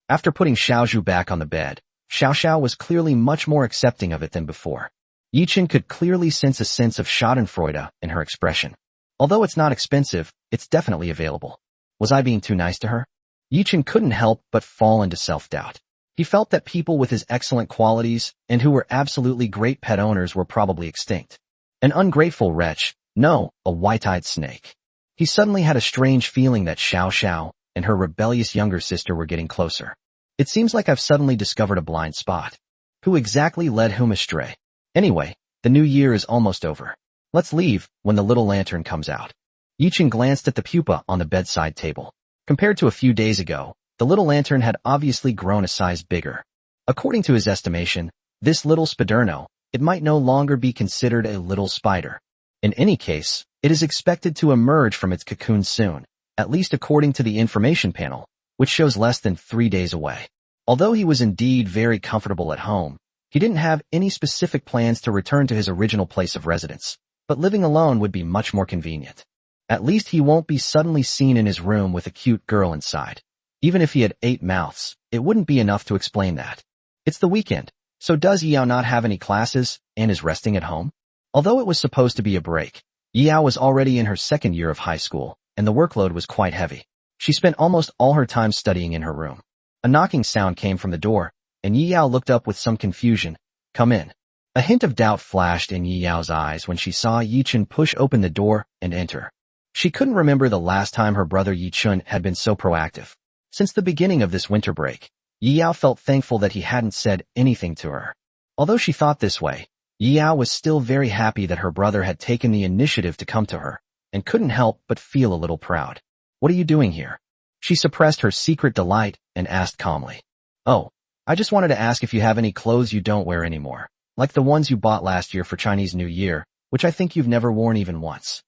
After putting Shiao Sha back on the bed, Shiao Sha was clearly much more accepting of it than before. Yi Chen could clearly sense a sense of schadenfreude in her expression. Although it's not expensive, it's definitely available. Was I being too nice to her? Yi Chen couldn't help but fall into self-doubt. He felt that people with his excellent qualities and who were absolutely great pet owners were probably extinct. An ungrateful wretch, no, a white-eyed snake. He suddenly had a strange feeling that Shiao Sha and her rebellious younger sister were getting closer. It seems like I've suddenly discovered a blind spot. Who exactly led whom astray? Anyway, the new year is almost over. Let's leave when the little lantern comes out. Yi Chen glanced at the pupa on the bedside table. Compared to a few days ago, the little lantern had obviously grown a size bigger. According to his estimation, this little spiderno, it might no longer be considered a little spider. In any case, it is expected to emerge from its cocoon soon, at least according to the information panel, which shows less than 3 days away. Although he was indeed very comfortable at home, he didn't have any specific plans to return to his original place of residence, but living alone would be much more convenient. At least he won't be suddenly seen in his room with a cute girl inside. Even if he had 8 mouths, it wouldn't be enough to explain that. It's the weekend, so does Yao not have any classes and is resting at home? Although it was supposed to be a break, Yao was already in her 2nd year of high school, and the workload was quite heavy. She spent almost all her time studying in her room. A knocking sound came from the door, and Yao looked up with some confusion. Come in. A hint of doubt flashed in Yao's eyes when she saw Yi Chen push open the door and enter. She couldn't remember the last time her brother Yi Chen had been so proactive. Since the beginning of this winter break, Yao felt thankful that he hadn't said anything to her. Although she thought this way, Yao was still very happy that her brother had taken the initiative to come to her, and couldn't help but feel a little proud. What are you doing here? She suppressed her secret delight and asked calmly. Oh, I just wanted to ask if you have any clothes you don't wear anymore, like the ones you bought last year for Chinese New Year, which I think you've never worn even once.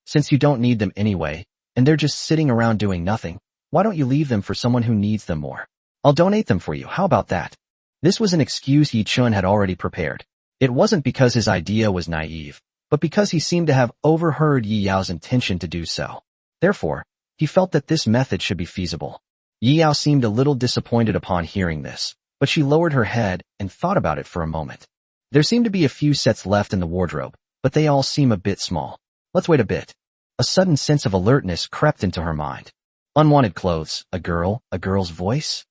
Since you don't need them anyway, and they're just sitting around doing nothing, why don't you leave them for someone who needs them more? I'll donate them for you, how about that? This was an excuse Yi Chen had already prepared. It wasn't because his idea was naive, but because he seemed to have overheard Yi Yao's intention to do so. Therefore, he felt that this method should be feasible. Yi Yao seemed a little disappointed upon hearing this, but she lowered her head and thought about it for a moment. There seemed to be a few sets left in the wardrobe, but they all seem a bit small. Let's wait a bit. A sudden sense of alertness crept into her mind. Unwanted clothes, a girl's voice?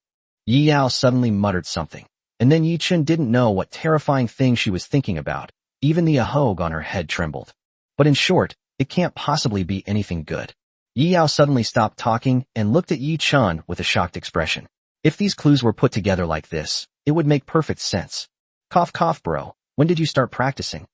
Yi Yao suddenly muttered something, and then Yi Chen didn't know what terrifying thing she was thinking about. Even the ahog on her head trembled. But in short, it can't possibly be anything good. Yi Yao suddenly stopped talking and looked at Yi Chen with a shocked expression. If these clues were put together like this, it would make perfect sense. Cough cough bro, when did you start practicing?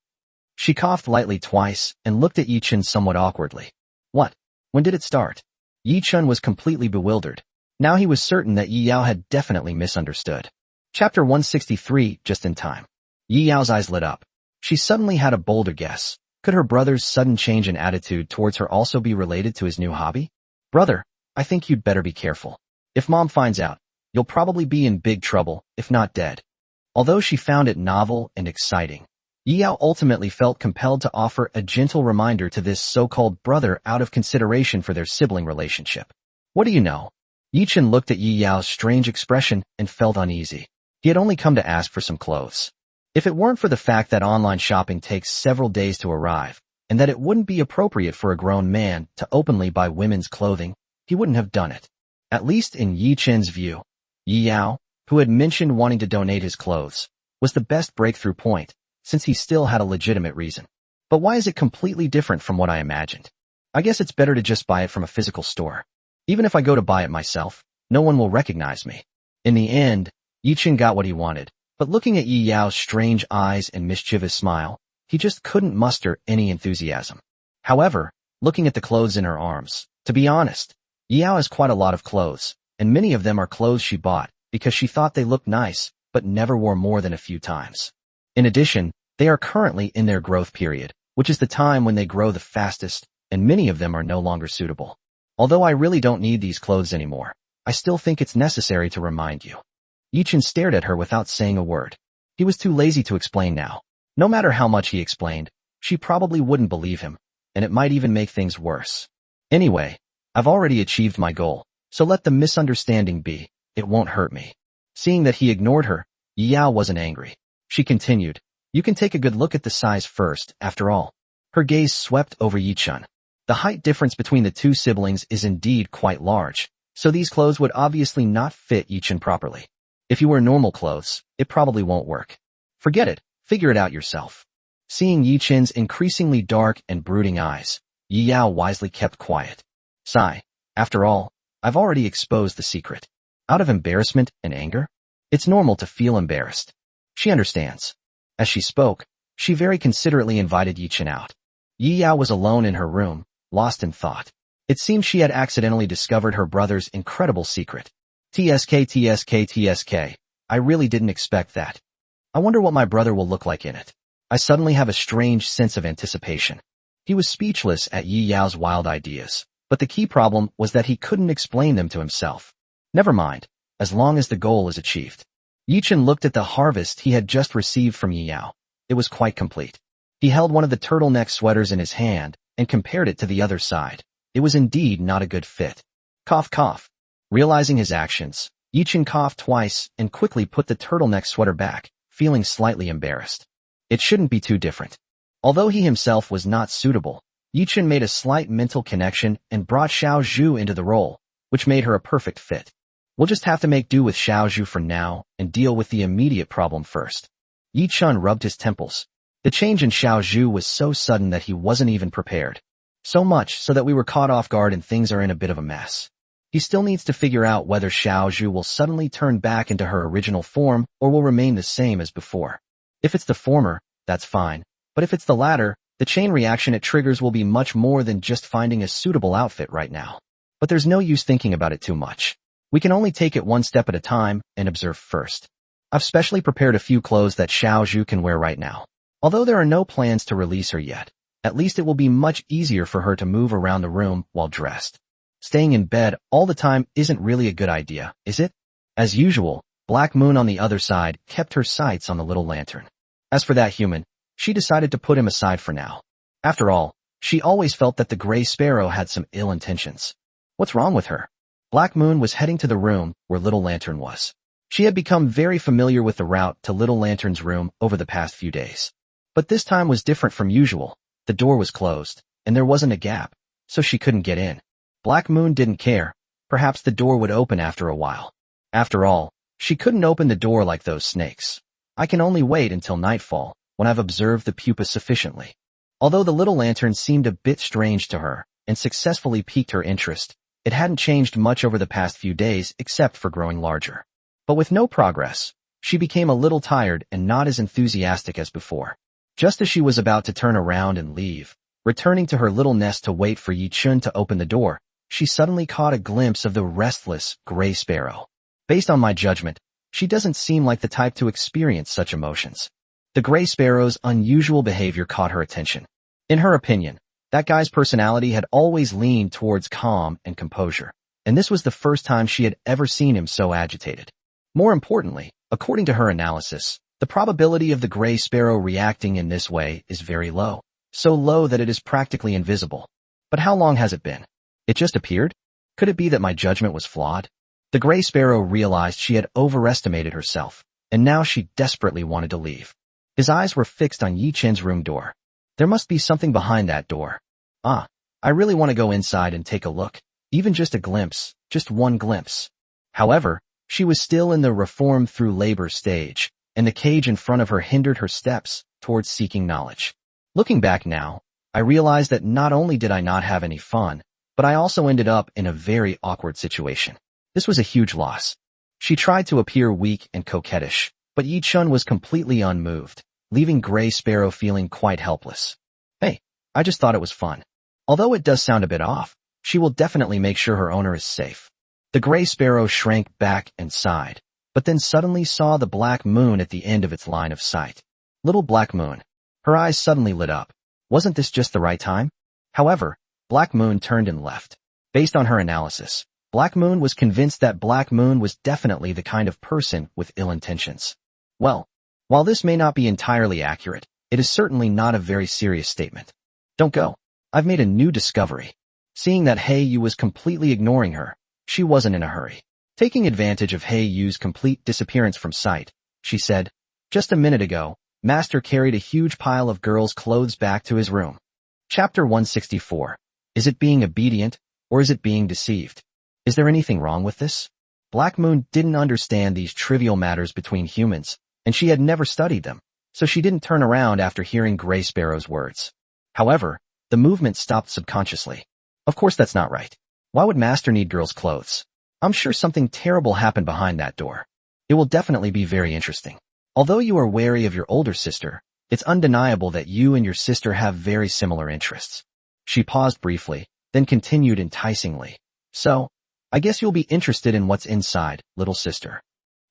She coughed lightly twice and looked at Yi Chen somewhat awkwardly. What? When did it start? Yi Chen was completely bewildered. Now he was certain that Yi Yao had definitely misunderstood. Chapter 163, just in time. Yi Yao's eyes lit up. She suddenly had a bolder guess. Could her brother's sudden change in attitude towards her also be related to his new hobby? Brother, I think you'd better be careful. If Mom finds out, you'll probably be in big trouble, if not dead. Although she found it novel and exciting, Yi Yao ultimately felt compelled to offer a gentle reminder to this so-called brother out of consideration for their sibling relationship. What do you know? Yi Chen looked at Yi Yao's strange expression and felt uneasy. He had only come to ask for some clothes. If it weren't for the fact that online shopping takes several days to arrive, and that it wouldn't be appropriate for a grown man to openly buy women's clothing, he wouldn't have done it. At least in Yi Chen's view. Yi Yao, who had mentioned wanting to donate his clothes, was the best breakthrough point, since he still had a legitimate reason. But why is it completely different from what I imagined? I guess it's better to just buy it from a physical store. Even if I go to buy it myself, no one will recognize me. In the end, Yi Chen got what he wanted, but looking at Yi Yao's strange eyes and mischievous smile, he just couldn't muster any enthusiasm. However, looking at the clothes in her arms, to be honest, Yi Yao has quite a lot of clothes, and many of them are clothes she bought because she thought they looked nice, but never wore more than a few times. In addition, they are currently in their growth period, which is the time when they grow the fastest, and many of them are no longer suitable. Although I really don't need these clothes anymore, I still think it's necessary to remind you. Yi Chen stared at her without saying a word. He was too lazy to explain now. No matter how much he explained, she probably wouldn't believe him, and it might even make things worse. Anyway, I've already achieved my goal, so let the misunderstanding be, it won't hurt me. Seeing that he ignored her, Yi Yao wasn't angry. She continued, you can take a good look at the size first, after all. Her gaze swept over Yi Chen. The height difference between the two siblings is indeed quite large, so these clothes would obviously not fit Yi Chen properly. If you wear normal clothes, it probably won't work. Forget it, figure it out yourself. Seeing Yi Chen's increasingly dark and brooding eyes, Yi Yao wisely kept quiet. Sigh. After all, I've already exposed the secret. Out of embarrassment and anger? It's normal to feel embarrassed. She understands. As she spoke, she very considerately invited Yi Chen out. Yi Yao was alone in her room, lost in thought. It seemed she had accidentally discovered her brother's incredible secret. TSK. I really didn't expect that. I wonder what my brother will look like in it. I suddenly have a strange sense of anticipation. He was speechless at Yi Yao's wild ideas, but the key problem was that he couldn't explain them to himself. Never mind, as long as the goal is achieved. Yi Chen looked at the harvest he had just received from Yi Yao. It was quite complete. He held one of the turtleneck sweaters in his hand and compared it to the other side. It was indeed not a good fit. Cough cough. Realizing his actions, Yi Chen coughed twice and quickly put the turtleneck sweater back, feeling slightly embarrassed. It shouldn't be too different. Although he himself was not suitable, Yi Chen made a slight mental connection and brought Xiao Zhu into the role, which made her a perfect fit. We'll just have to make do with Xiao Zhu for now and deal with the immediate problem first. Yi Chen rubbed his temples. The change in Xiao Zhu was so sudden that he wasn't even prepared. So much so that we were caught off guard and things are in a bit of a mess. He still needs to figure out whether Xiao Zhu will suddenly turn back into her original form or will remain the same as before. If it's the former, that's fine. But if it's the latter, the chain reaction it triggers will be much more than just finding a suitable outfit right now. But there's no use thinking about it too much. We can only take it one step at a time and observe first. I've specially prepared a few clothes that Xiao Zhu can wear right now. Although there are no plans to release her yet, at least it will be much easier for her to move around the room while dressed. Staying in bed all the time isn't really a good idea, is it? As usual, Black Moon on the other side kept her sights on the little lantern. As for that human, she decided to put him aside for now. After all, she always felt that the Gray Sparrow had some ill intentions. What's wrong with her? Black Moon was heading to the room where Little Lantern was. She had become very familiar with the route to Little Lantern's room over the past few days. But this time was different from usual. The door was closed, and there wasn't a gap, so she couldn't get in. Black Moon didn't care. Perhaps the door would open after a while. After all, she couldn't open the door like those snakes. I can only wait until nightfall, when I've observed the pupa sufficiently. Although the Little Lantern seemed a bit strange to her, and successfully piqued her interest, it hadn't changed much over the past few days except for growing larger. But with no progress, she became a little tired and not as enthusiastic as before. Just as she was about to turn around and leave, returning to her little nest to wait for Yi Chen to open the door, she suddenly caught a glimpse of the restless Gray Sparrow. Based on my judgment, she doesn't seem like the type to experience such emotions. The Gray Sparrow's unusual behavior caught her attention. In her opinion, that guy's personality had always leaned towards calm and composure, and this was the first time she had ever seen him so agitated. More importantly, according to her analysis, the probability of the Gray Sparrow reacting in this way is very low, so low that it is practically invisible. But how long has it been? It just appeared? Could it be that my judgment was flawed? The Gray Sparrow realized she had overestimated herself, and now she desperately wanted to leave. His eyes were fixed on Yi Chen's room door. There must be something behind that door. I really want to go inside and take a look, Even just a glimpse, just one glimpse. However, she was still in the reform through labor stage, and the cage in front of her hindered her steps towards seeking knowledge. Looking back now, I realized that not only did I not have any fun, but I also ended up in a very awkward situation. This was a huge loss. She tried to appear weak and coquettish, but Yi-chun was completely unmoved, leaving Gray Sparrow feeling quite helpless. Hey, I just thought it was fun. Although it does sound a bit off, she will definitely make sure her owner is safe. The Gray Sparrow shrank back and sighed, but then suddenly saw the black moon at the end of its line of sight. Little Black Moon. Her eyes suddenly lit up. Wasn't this just the right time? However, Black Moon turned and left. Based on her analysis, Black Moon was convinced that Black Moon was definitely the kind of person with ill intentions. Well, while this may not be entirely accurate, it is certainly not a very serious statement. Don't go. I've made a new discovery. Seeing that Hei Yu was completely ignoring her, she wasn't in a hurry. Taking advantage of Hei Yu's complete disappearance from sight, she said, "Just a minute ago, Master carried a huge pile of girls' clothes back to his room." Chapter 164. Is it being obedient, or is it being deceived? Is there anything wrong with this? Black Moon didn't understand these trivial matters between humans, and she had never studied them, so she didn't turn around after hearing Gray Sparrow's words. However, the movement stopped subconsciously. Of course that's not right. Why would Master need girls' clothes? I'm sure something terrible happened behind that door. It will definitely be very interesting. Although you are wary of your older sister, it's undeniable that you and your sister have very similar interests. She paused briefly, then continued enticingly. So, I guess you'll be interested in what's inside, little sister.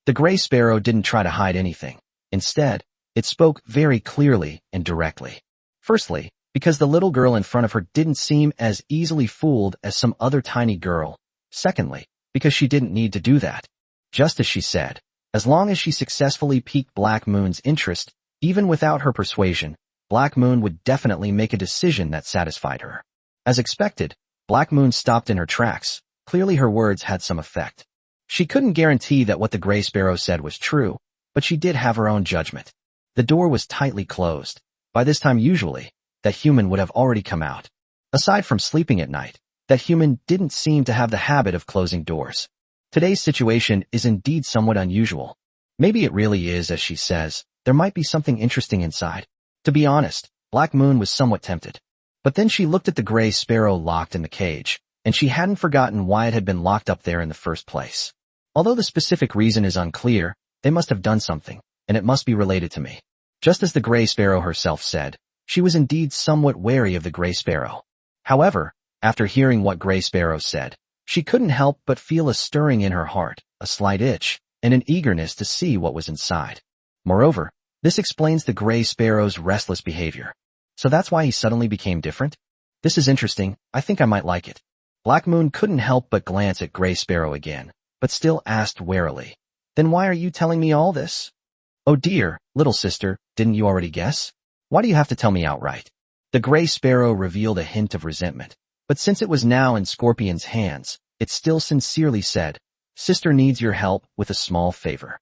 The Gray Sparrow didn't try to hide anything. Instead, it spoke very clearly and directly. Firstly, because the little girl in front of her didn't seem as easily fooled as some other tiny girl. Secondly, because she didn't need to do that. Just as she said, as long as she successfully piqued Black Moon's interest, even without her persuasion, Black Moon would definitely make a decision that satisfied her. As expected, Black Moon stopped in her tracks. Clearly her words had some effect. She couldn't guarantee that what the Gray Sparrow said was true, but she did have her own judgment. The door was tightly closed. By this time usually, that human would have already come out. Aside from sleeping at night, that human didn't seem to have the habit of closing doors. Today's situation is indeed somewhat unusual. Maybe it really is as she says, there might be something interesting inside. To be honest, Black Moon was somewhat tempted. But then she looked at the Gray Sparrow locked in the cage, and she hadn't forgotten why it had been locked up there in the first place. Although the specific reason is unclear, they must have done something, and it must be related to me. Just as the Gray Sparrow herself said, she was indeed somewhat wary of the Gray Sparrow. However, after hearing what Gray Sparrow said, she couldn't help but feel a stirring in her heart, a slight itch, and an eagerness to see what was inside. Moreover, this explains the Gray Sparrow's restless behavior. So that's why he suddenly became different? This is interesting, I think I might like it. Black Moon couldn't help but glance at Gray Sparrow again, but still asked warily, "Then why are you telling me all this?" "Oh dear, little sister, didn't you already guess? Why do you have to tell me outright?" The Gray Sparrow revealed a hint of resentment, but since it was now in Scorpion's hands, it still sincerely said, "Sister needs your help with a small favor."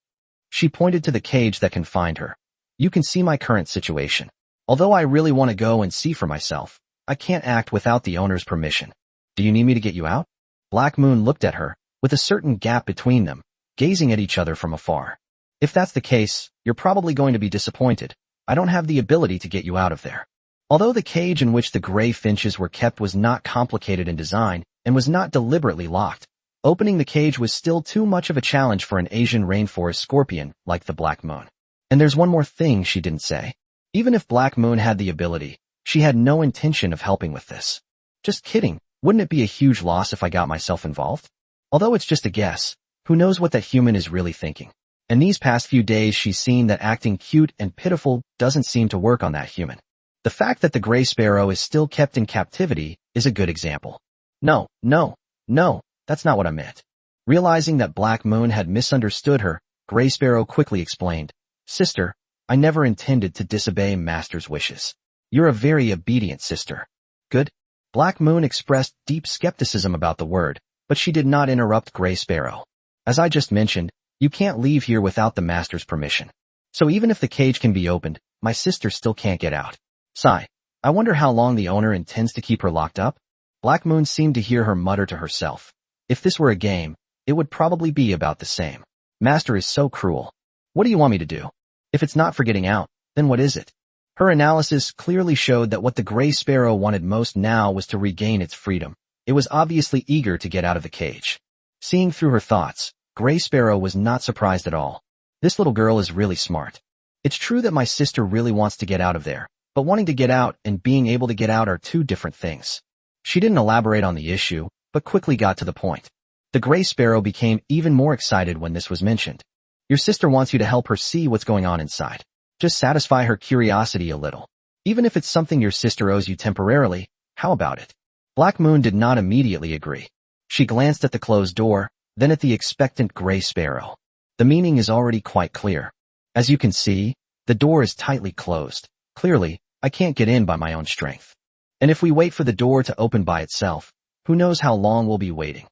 She pointed to the cage that confined her. "You can see my current situation. Although I really want to go and see for myself, I can't act without the owner's permission. Do you need me to get you out?" Black Moon looked at her, with a certain gap between them, gazing at each other from afar. "If that's the case, you're probably going to be disappointed. I don't have the ability to get you out of there." Although the cage in which the gray finches were kept was not complicated in design and was not deliberately locked, opening the cage was still too much of a challenge for an Asian rainforest scorpion like the Black Moon. And there's one more thing she didn't say. Even if Black Moon had the ability, she had no intention of helping with this. "Just kidding, wouldn't it be a huge loss if I got myself involved?" Although it's just a guess, who knows what that human is really thinking. And these past few days she's seen that acting cute and pitiful doesn't seem to work on that human. The fact that the Gray Sparrow is still kept in captivity is a good example. No, that's not what I meant. Realizing that Black Moon had misunderstood her, Gray Sparrow quickly explained, "Sister, I never intended to disobey Master's wishes. You're a very obedient sister." "Good." Black Moon expressed deep skepticism about the word, but she did not interrupt Gray Sparrow. "As I just mentioned, you can't leave here without the Master's permission. So even if the cage can be opened, my sister still can't get out. Sigh, I wonder how long the owner intends to keep her locked up?" Black Moon seemed to hear her mutter to herself. If this were a game, it would probably be about the same. Master is so cruel. What do you want me to do? If it's not for getting out, then what is it? Her analysis clearly showed that what the gray sparrow wanted most now was to regain its freedom. It was obviously eager to get out of the cage. Seeing through her thoughts, Gray Sparrow was not surprised at all. This little girl is really smart. It's true that my sister really wants to get out of there, but wanting to get out and being able to get out are two different things. She didn't elaborate on the issue, but quickly got to the point. The Gray Sparrow became even more excited when this was mentioned. Your sister wants you to help her see what's going on inside. Just satisfy her curiosity a little. Even if it's something your sister owes you temporarily, how about it? Black Moon did not immediately agree. She glanced at the closed door, then at the expectant Gray Sparrow. The meaning is already quite clear. As you can see, the door is tightly closed. Clearly, I can't get in by my own strength. And if we wait for the door to open by itself, who knows how long we'll be waiting.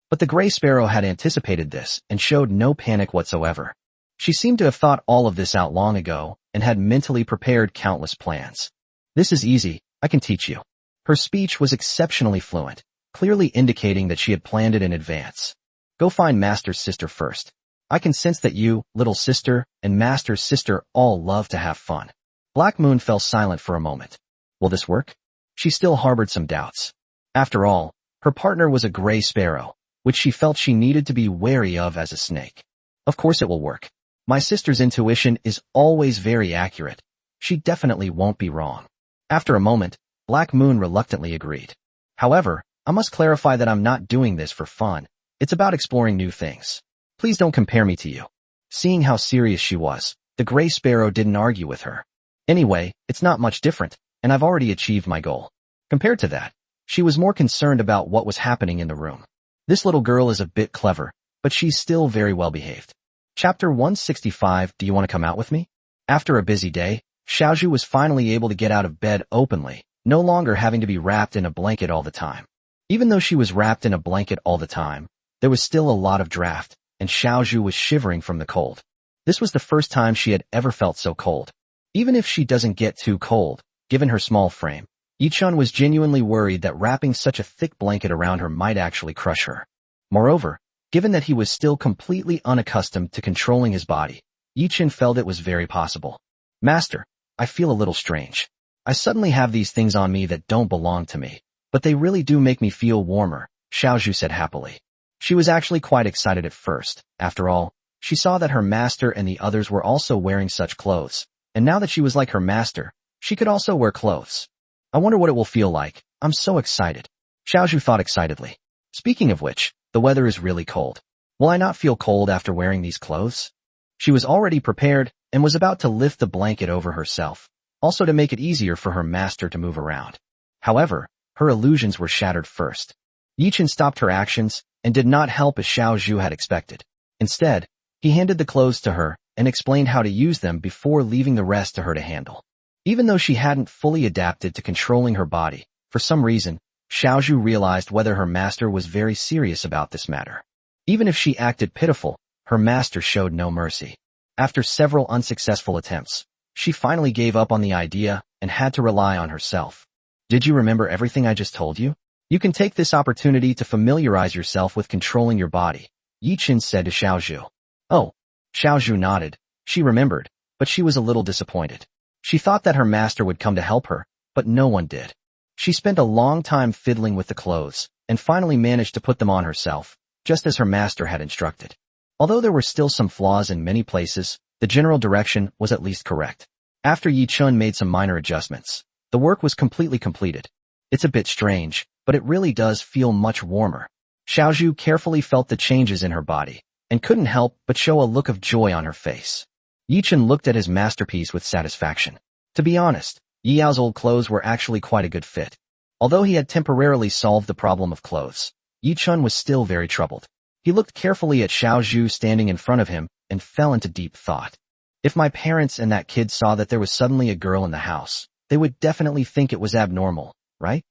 But the Gray Sparrow had anticipated this and showed no panic whatsoever. She seemed to have thought all of this out long ago and had mentally prepared countless plans. This is easy, I can teach you. Her speech was exceptionally fluent, clearly indicating that she had planned it in advance. Go find Master's sister first. I can sense that you, little sister, and Master's sister all love to have fun. Black Moon fell silent for a moment. Will this work? She still harbored some doubts. After all, her partner was a Gray Sparrow, which she felt she needed to be wary of as a snake. Of course it will work. My sister's intuition is always very accurate. She definitely won't be wrong. After a moment, Black Moon reluctantly agreed. However, I must clarify that I'm not doing this for fun. It's about exploring new things. Please don't compare me to you. Seeing how serious she was, the Gray Sparrow didn't argue with her. Anyway, it's not much different, and I've already achieved my goal. Compared to that, she was more concerned about what was happening in the room. This little girl is a bit clever, but she's still very well behaved. Chapter 165, Do you want to come out with me? After a busy day, Xiaozhu was finally able to get out of bed openly, no longer having to be wrapped in a blanket all the time. Even though she was wrapped in a blanket all the time, there was still a lot of draft, and Xiaozhu was shivering from the cold. This was the first time she had ever felt so cold. Even if she doesn't get too cold, given her small frame, Yichun was genuinely worried that wrapping such a thick blanket around her might actually crush her. Moreover, given that he was still completely unaccustomed to controlling his body, Yichun felt it was very possible. Master, I feel a little strange. I suddenly have these things on me that don't belong to me, but they really do make me feel warmer, Xiaozhu said happily. She was actually quite excited at first. After all, she saw that her master and the others were also wearing such clothes, and now that she was like her master, she could also wear clothes. I wonder what it will feel like. I'm so excited. Xiaozhu thought excitedly. Speaking of which, the weather is really cold. Will I not feel cold after wearing these clothes? She was already prepared and was about to lift the blanket over herself, also to make it easier for her master to move around. However, her illusions were shattered first. Yichun stopped her actions and did not help as Xiaozhu had expected. Instead, he handed the clothes to her and explained how to use them before leaving the rest to her to handle. Even though she hadn't fully adapted to controlling her body, for some reason, Xiaozhu realized whether her master was very serious about this matter. Even if she acted pitiful, her master showed no mercy. After several unsuccessful attempts, she finally gave up on the idea and had to rely on herself. Did you remember everything I just told you? You can take this opportunity to familiarize yourself with controlling your body, Yichun said to Xiaozhu. Oh, Xiaozhu nodded. She remembered, but she was a little disappointed. She thought that her master would come to help her, but no one did. She spent a long time fiddling with the clothes, and finally managed to put them on herself, just as her master had instructed. Although there were still some flaws in many places, the general direction was at least correct. After Yichun made some minor adjustments, the work was completely completed. It's a bit strange, but it really does feel much warmer. Xiaozhu carefully felt the changes in her body, and couldn't help but show a look of joy on her face. Yichun looked at his masterpiece with satisfaction. To be honest, Yi Yao's old clothes were actually quite a good fit. Although he had temporarily solved the problem of clothes, Yichun was still very troubled. He looked carefully at Xiaozhu standing in front of him and fell into deep thought. If my parents and that kid saw that there was suddenly a girl in the house, they would definitely think it was abnormal, right?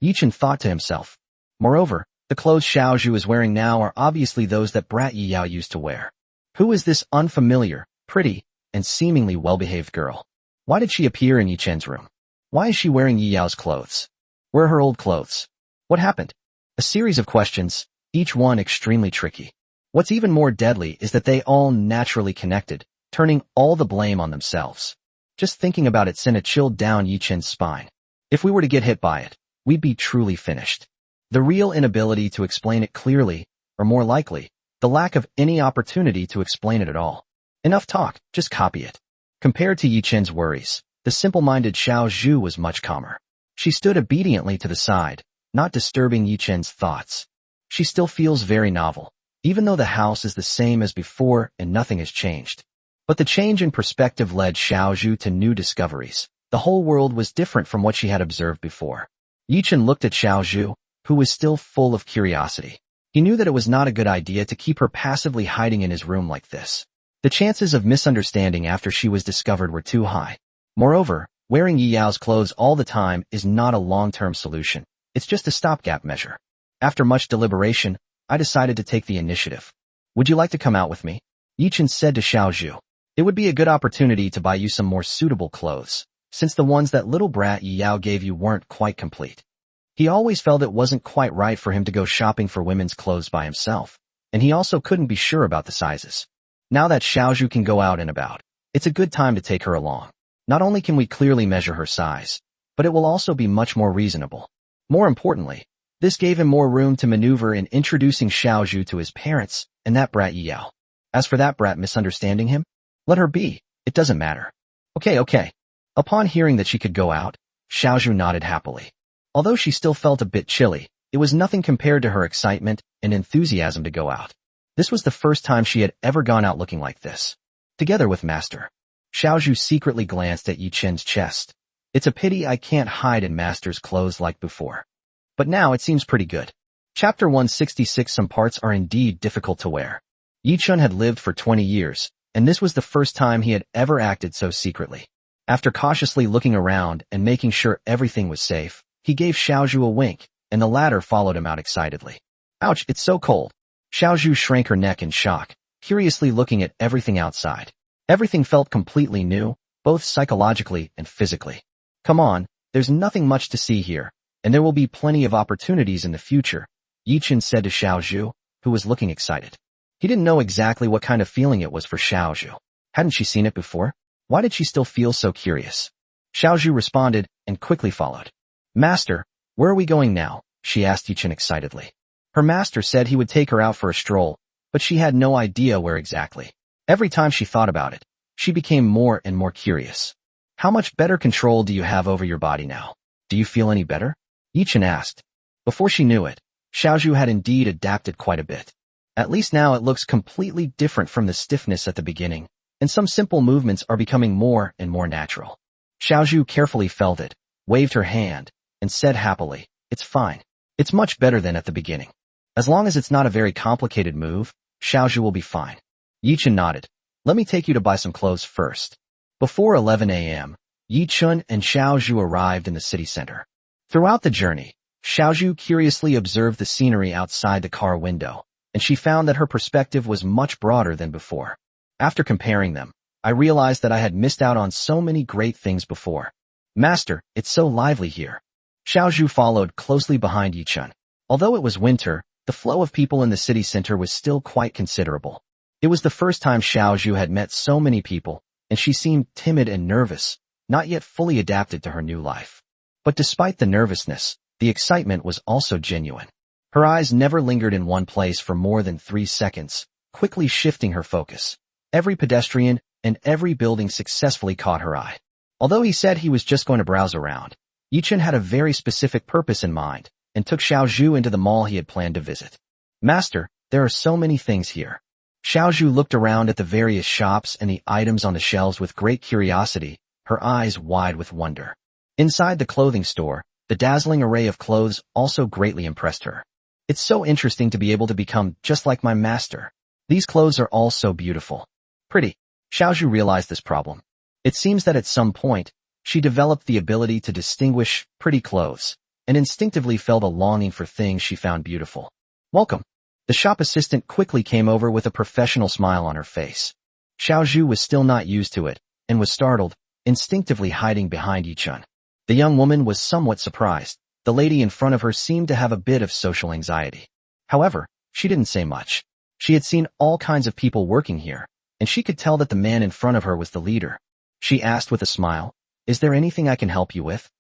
Yichun thought to himself. Moreover, the clothes Xiaozhu is wearing now are obviously those that Brat Yi Yao used to wear. Who is this unfamiliar, pretty, and seemingly well-behaved girl? Why did she appear in Yichun's room? Why is she wearing Yi Yao's clothes? Where are her old clothes? What happened? A series of questions, each one extremely tricky. What's even more deadly is that they all naturally connected, turning all the blame on themselves. Just thinking about it sent a chill down Yi-Chen's spine. If we were to get hit by it, we'd be truly finished. The real inability to explain it clearly, or more likely, the lack of any opportunity to explain it at all. Enough talk, just copy it. Compared to Yi-Chen's worries, the simple-minded Xiao Zhu was much calmer. She stood obediently to the side, not disturbing Yi-Chen's thoughts. She still feels very novel, even though the house is the same as before and nothing has changed. But the change in perspective led Xiao Zhu to new discoveries. The whole world was different from what she had observed before. Yi-Chen looked at Xiao Zhu, who was still full of curiosity. He knew that it was not a good idea to keep her passively hiding in his room like this. The chances of misunderstanding after she was discovered were too high. Moreover, wearing Yi Yao's clothes all the time is not a long-term solution. It's just a stopgap measure. After much deliberation, I decided to take the initiative. Would you like to come out with me? Yi-Chen said to Xiao Zhu. It would be a good opportunity to buy you some more suitable clothes, since the ones that little brat Yi Yao gave you weren't quite complete. He always felt it wasn't quite right for him to go shopping for women's clothes by himself, and he also couldn't be sure about the sizes. Now that Xiao Zhu can go out and about, it's a good time to take her along. Not only can we clearly measure her size, but it will also be much more reasonable. More importantly, this gave him more room to maneuver in introducing Xiao Zhu to his parents and that brat Yi Yao. As for that brat misunderstanding him, let her be, it doesn't matter. Okay. Upon hearing that she could go out, Xiao Zhu nodded happily. Although she still felt a bit chilly, it was nothing compared to her excitement and enthusiasm to go out. This was the first time she had ever gone out looking like this. Together with Master, Xiao Zhu secretly glanced at Yi-Chen's chest. It's a pity I can't hide in Master's clothes like before. But now it seems pretty good. Chapter 166. Some parts are indeed difficult to wear. Yi-Chen had lived for 20 years, and this was the first time he had ever acted so secretly. After cautiously looking around and making sure everything was safe, he gave Xiao Zhu a wink, and the latter followed him out excitedly. Ouch, it's so cold. Xiao Zhu shrank her neck in shock, curiously looking at everything outside. Everything felt completely new, both psychologically and physically. Come on, there's nothing much to see here, and there will be plenty of opportunities in the future, Yi-Chen said to Xiao Zhu, who was looking excited. He didn't know exactly what kind of feeling it was for Xiao Zhu. Hadn't she seen it before? Why did she still feel so curious? Xiao Zhu responded and quickly followed. Master, where are we going now? She asked Yi-Chen excitedly. Her master said he would take her out for a stroll, but she had no idea where exactly. Every time she thought about it, she became more and more curious. How much better control do you have over your body now? Do you feel any better? Yi-Chen asked. Before she knew it, Xiao Zhu had indeed adapted quite a bit. At least now it looks completely different from the stiffness at the beginning, and some simple movements are becoming more and more natural. Xiao Zhu carefully felt it, waved her hand, and said happily, it's fine. It's much better than at the beginning. As long as it's not a very complicated move, Xiao Zhu will be fine. Yi-Chen nodded. Let me take you to buy some clothes first. Before 11 a.m., Yi-Chen and Xiao Zhu arrived in the city center. Throughout the journey, Xiao Zhu curiously observed the scenery outside the car window, and she found that her perspective was much broader than before. After comparing them, I realized that I had missed out on so many great things before. Master, it's so lively here. Xiao Zhu followed closely behind Yi-Chen. Although it was winter, the flow of people in the city center was still quite considerable. It was the first time Xiao Zhu had met so many people, and she seemed timid and nervous, not yet fully adapted to her new life. But despite the nervousness, the excitement was also genuine. Her eyes never lingered in one place for more than 3 seconds, quickly shifting her focus. Every pedestrian and every building successfully caught her eye. Although he said he was just going to browse around, Yi-Chen had a very specific purpose in mind, and took Xiao Zhu into the mall he had planned to visit. Master, there are so many things here. Xiao Zhu looked around at the various shops and the items on the shelves with great curiosity, her eyes wide with wonder. Inside the clothing store, the dazzling array of clothes also greatly impressed her. It's so interesting to be able to become just like my master. These clothes are all so beautiful. Pretty. Xiao Zhu realized this problem. It seems that at some point, she developed the ability to distinguish pretty clothes, and instinctively felt a longing for things she found beautiful. Welcome. The shop assistant quickly came over with a professional smile on her face. Xiao Zhu was still not used to it, and was startled, instinctively hiding behind Yi-Chen. The young woman was somewhat surprised. The lady in front of her seemed to have a bit of social anxiety. However, she didn't say much. She had seen all kinds of people working here, and she could tell that the man in front of her was the leader. She asked with a smile, "Is there anything I can help you with?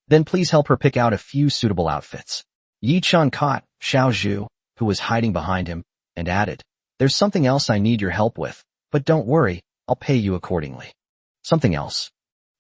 Then please help her pick out a few suitable outfits." Yi Chun caught Xiao Zhu, who was hiding behind him, and added, "There's something else I need your help with, but don't worry, I'll pay you accordingly." Something else?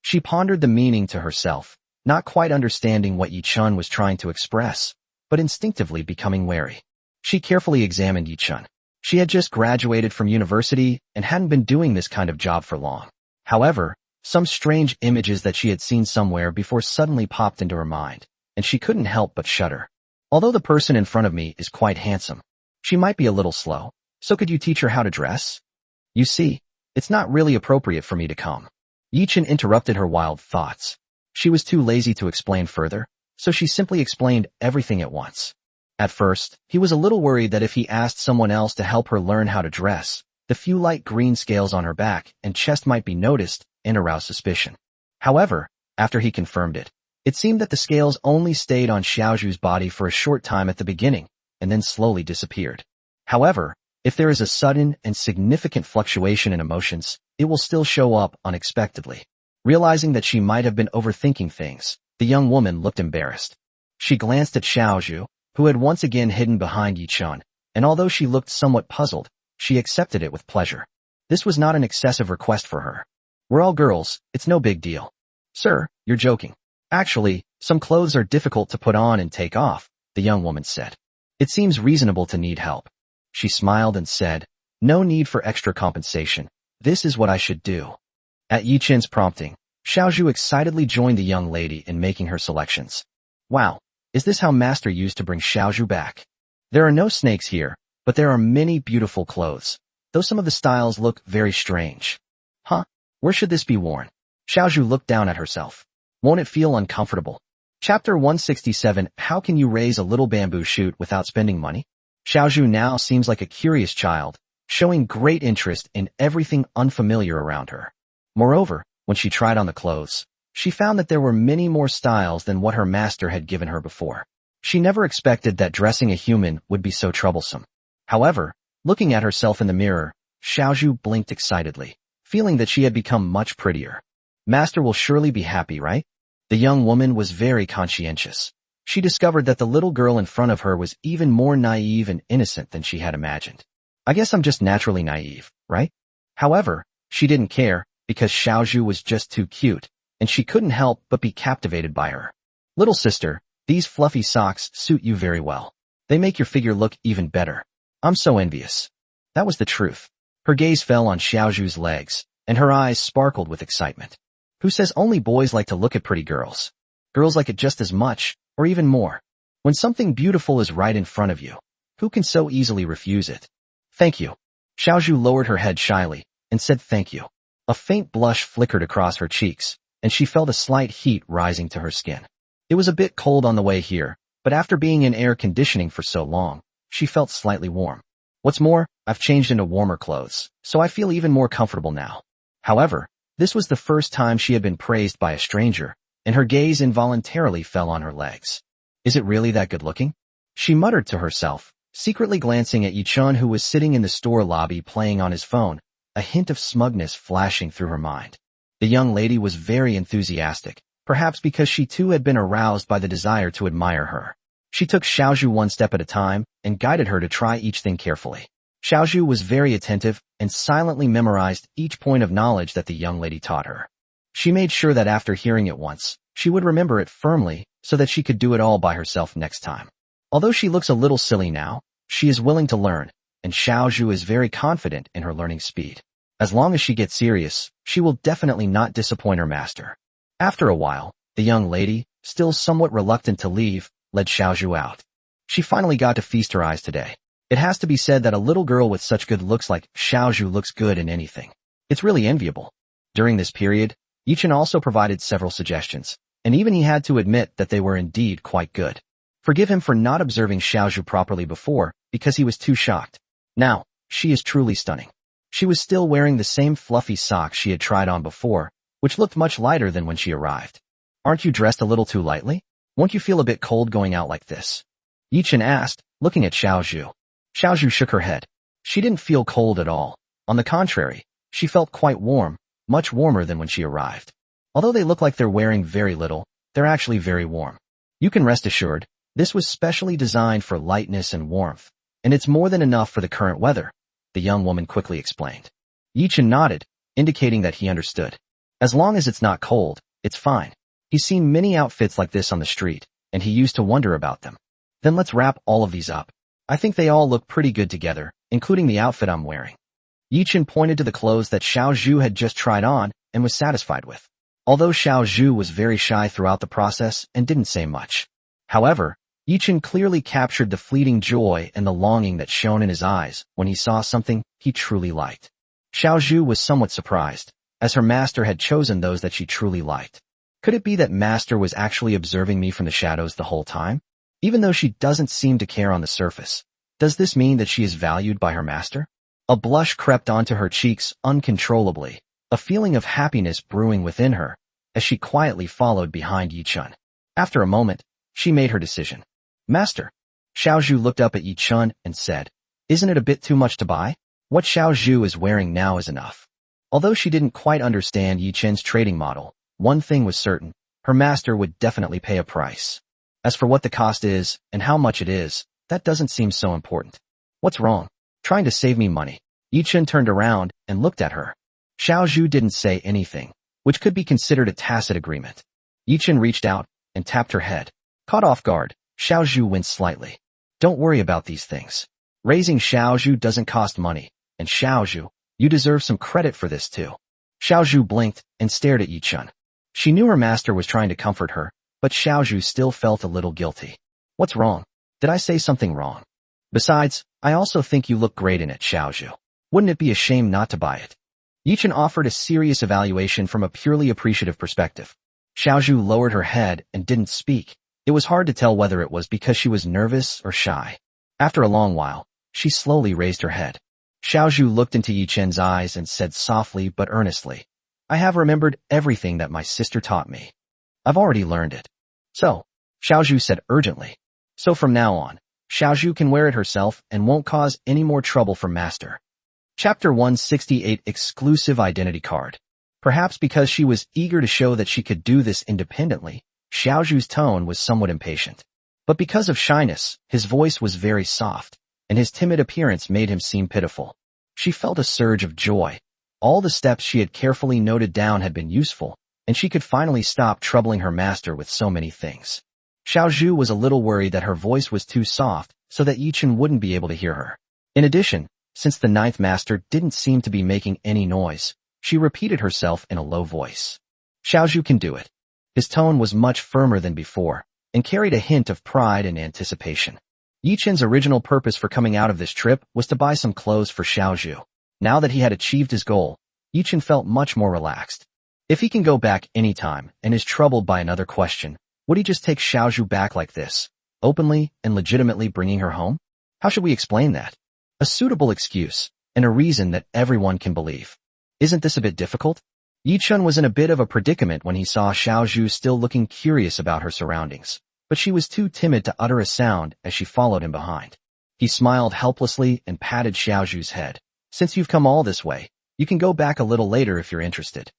She pondered the meaning to herself, not quite understanding what Yi Chun was trying to express, but instinctively becoming wary. She carefully examined Yi Chun. She had just graduated from university and hadn't been doing this kind of job for long. However, some strange images that she had seen somewhere before suddenly popped into her mind, and she couldn't help but shudder. Although the person in front of me is quite handsome, she might be a little slow, so could you teach her how to dress? You see, it's not really appropriate for me to come. Yi Chun interrupted her wild thoughts. She was too lazy to explain further, so she simply explained everything at once. At first, he was a little worried that if he asked someone else to help her learn how to dress, the few light green scales on her back and chest might be noticed and arouse suspicion. However, after he confirmed it, it seemed that the scales only stayed on Xiaozhu's body for a short time at the beginning, and then slowly disappeared. However, if there is a sudden and significant fluctuation in emotions, it will still show up unexpectedly. Realizing that she might have been overthinking things, the young woman looked embarrassed. She glanced at Xiaozhu, who had once again hidden behind Yi Chun, and although she looked somewhat puzzled, she accepted it with pleasure. This was not an excessive request for her. "We're all girls, it's no big deal." "Sir, you're joking. Actually, some clothes are difficult to put on and take off," the young woman said. "It seems reasonable to need help." She smiled and said, "No need for extra compensation. This is what I should do." At Yi Chun's prompting, Xiaozhu excitedly joined the young lady in making her selections. "Wow, is this how Master used to bring Xiaozhu back? There are no snakes here, but there are many beautiful clothes, though some of the styles look very strange." "Huh? Where should this be worn?" Xiaozhu looked down at herself. "Won't it feel uncomfortable?" Chapter 167, How can you raise a little bamboo shoot without spending money? Xiaozhu now seems like a curious child, showing great interest in everything unfamiliar around her. Moreover, when she tried on the clothes, she found that there were many more styles than what her master had given her before. She never expected that dressing a human would be so troublesome. However, looking at herself in the mirror, Xiaozhu blinked excitedly, feeling that she had become much prettier. "Master will surely be happy, right?" The young woman was very conscientious. She discovered that the little girl in front of her was even more naive and innocent than she had imagined. "I guess I'm just naturally naive, right?" However, she didn't care, because Xiaozhu was just too cute, and she couldn't help but be captivated by her. "Little sister, these fluffy socks suit you very well. They make your figure look even better. I'm so envious." That was the truth. Her gaze fell on Xiaozhu's legs, and her eyes sparkled with excitement. Who says only boys like to look at pretty girls? Girls like it just as much, or even more. When something beautiful is right in front of you, who can so easily refuse it? "Thank you." Xiaozhu lowered her head shyly, and said thank you. A faint blush flickered across her cheeks, and she felt a slight heat rising to her skin. It was a bit cold on the way here, but after being in air conditioning for so long, she felt slightly warm. What's more, I've changed into warmer clothes, so I feel even more comfortable now. However, this was the first time she had been praised by a stranger, and her gaze involuntarily fell on her legs. "Is it really that good looking?" she muttered to herself, secretly glancing at Yi Chun, who was sitting in the store lobby playing on his phone, a hint of smugness flashing through her mind. The young lady was very enthusiastic, perhaps because she too had been aroused by the desire to admire her. She took Xiaozhu one step at a time and guided her to try each thing carefully. Xiaozhu was very attentive and silently memorized each point of knowledge that the young lady taught her. She made sure that after hearing it once, she would remember it firmly so that she could do it all by herself next time. Although she looks a little silly now, she is willing to learn, and Xiaozhu is very confident in her learning speed. As long as she gets serious, she will definitely not disappoint her master. After a while, the young lady, still somewhat reluctant to leave, led Xiaozhu out. She finally got to feast her eyes today. It has to be said that a little girl with such good looks like Xiaozhu looks good in anything. It's really enviable. During this period, Yi Chun also provided several suggestions, and even he had to admit that they were indeed quite good. Forgive him for not observing Xiaozhu properly before, because he was too shocked. Now, she is truly stunning. She was still wearing the same fluffy socks she had tried on before, which looked much lighter than when she arrived. "Aren't you dressed a little too lightly?" Won't you feel a bit cold going out like this? Yichen asked, looking at Xiao Zhu. Xiao Zhu shook her head. She didn't feel cold at all. On the contrary, she felt quite warm, much warmer than when she arrived. Although they look like they're wearing very little, they're actually very warm. You can rest assured, this was specially designed for lightness and warmth, and it's more than enough for the current weather, the young woman quickly explained. Yichen nodded, indicating that he understood. As long as it's not cold, it's fine. He's seen many outfits like this on the street, and he used to wonder about them. Then let's wrap all of these up. I think they all look pretty good together, including the outfit I'm wearing. Yichen pointed to the clothes that Xiao Zhu had just tried on and was satisfied with. Although Xiao Zhu was very shy throughout the process and didn't say much. However, Yichen clearly captured the fleeting joy and the longing that shone in his eyes when he saw something he truly liked. Xiao Zhu was somewhat surprised, as her master had chosen those that she truly liked. Could it be that master was actually observing me from the shadows the whole time? Even though she doesn't seem to care on the surface, does this mean that she is valued by her master? A blush crept onto her cheeks uncontrollably, a feeling of happiness brewing within her, as she quietly followed behind Yichen. After a moment, she made her decision. Master. Xiao Zhu looked up at Yichen and said, isn't it a bit too much to buy? What Xiao Zhu is wearing now is enough. Although she didn't quite understand Yichen's trading model, one thing was certain, her master would definitely pay a price. As for what the cost is, and how much it is, that doesn't seem so important. What's wrong? Trying to save me money. Yichen turned around and looked at her. Xiao Zhu didn't say anything, which could be considered a tacit agreement. Yichen reached out and tapped her head. Caught off guard, Xiao Zhu winced slightly. Don't worry about these things. Raising Xiao Zhu doesn't cost money, and Xiao Zhu, you deserve some credit for this too. Xiao Zhu blinked and stared at Yichen. She knew her master was trying to comfort her, but Xiao Zhu still felt a little guilty. What's wrong? Did I say something wrong? Besides, I also think you look great in it, Xiao Zhu. Wouldn't it be a shame not to buy it? Yichen offered a serious evaluation from a purely appreciative perspective. Xiao Zhu lowered her head and didn't speak. It was hard to tell whether it was because she was nervous or shy. After a long while, she slowly raised her head. Xiao Zhu looked into Yichen's eyes and said softly but earnestly, I have remembered everything that my sister taught me. I've already learned it. So, Xiao Zhu said urgently. So from now on, Xiao Zhu can wear it herself and won't cause any more trouble for master. Chapter 168 Exclusive Identity Card. Perhaps because she was eager to show that she could do this independently, Xiao Zhu's tone was somewhat impatient. But because of shyness, his voice was very soft, and his timid appearance made him seem pitiful. She felt a surge of joy. All the steps she had carefully noted down had been useful, and she could finally stop troubling her master with so many things. Xiao Zhu was a little worried that her voice was too soft so that Yichen wouldn't be able to hear her. In addition, since the ninth master didn't seem to be making any noise, she repeated herself in a low voice. Xiao Zhu can do it. His tone was much firmer than before, and carried a hint of pride and anticipation. Yichen's original purpose for coming out of this trip was to buy some clothes for Xiao Zhu. Now that he had achieved his goal, Yichen felt much more relaxed. If he can go back anytime and is troubled by another question, would he just take Xiao Zhu back like this, openly and legitimately bringing her home? How should we explain that? A suitable excuse, and a reason that everyone can believe. Isn't this a bit difficult? Yichen was in a bit of a predicament when he saw Xiao Zhu still looking curious about her surroundings, but she was too timid to utter a sound as she followed him behind. He smiled helplessly and patted Xiao Zhu's head. Since you've come all this way, you can go back a little later if you're interested.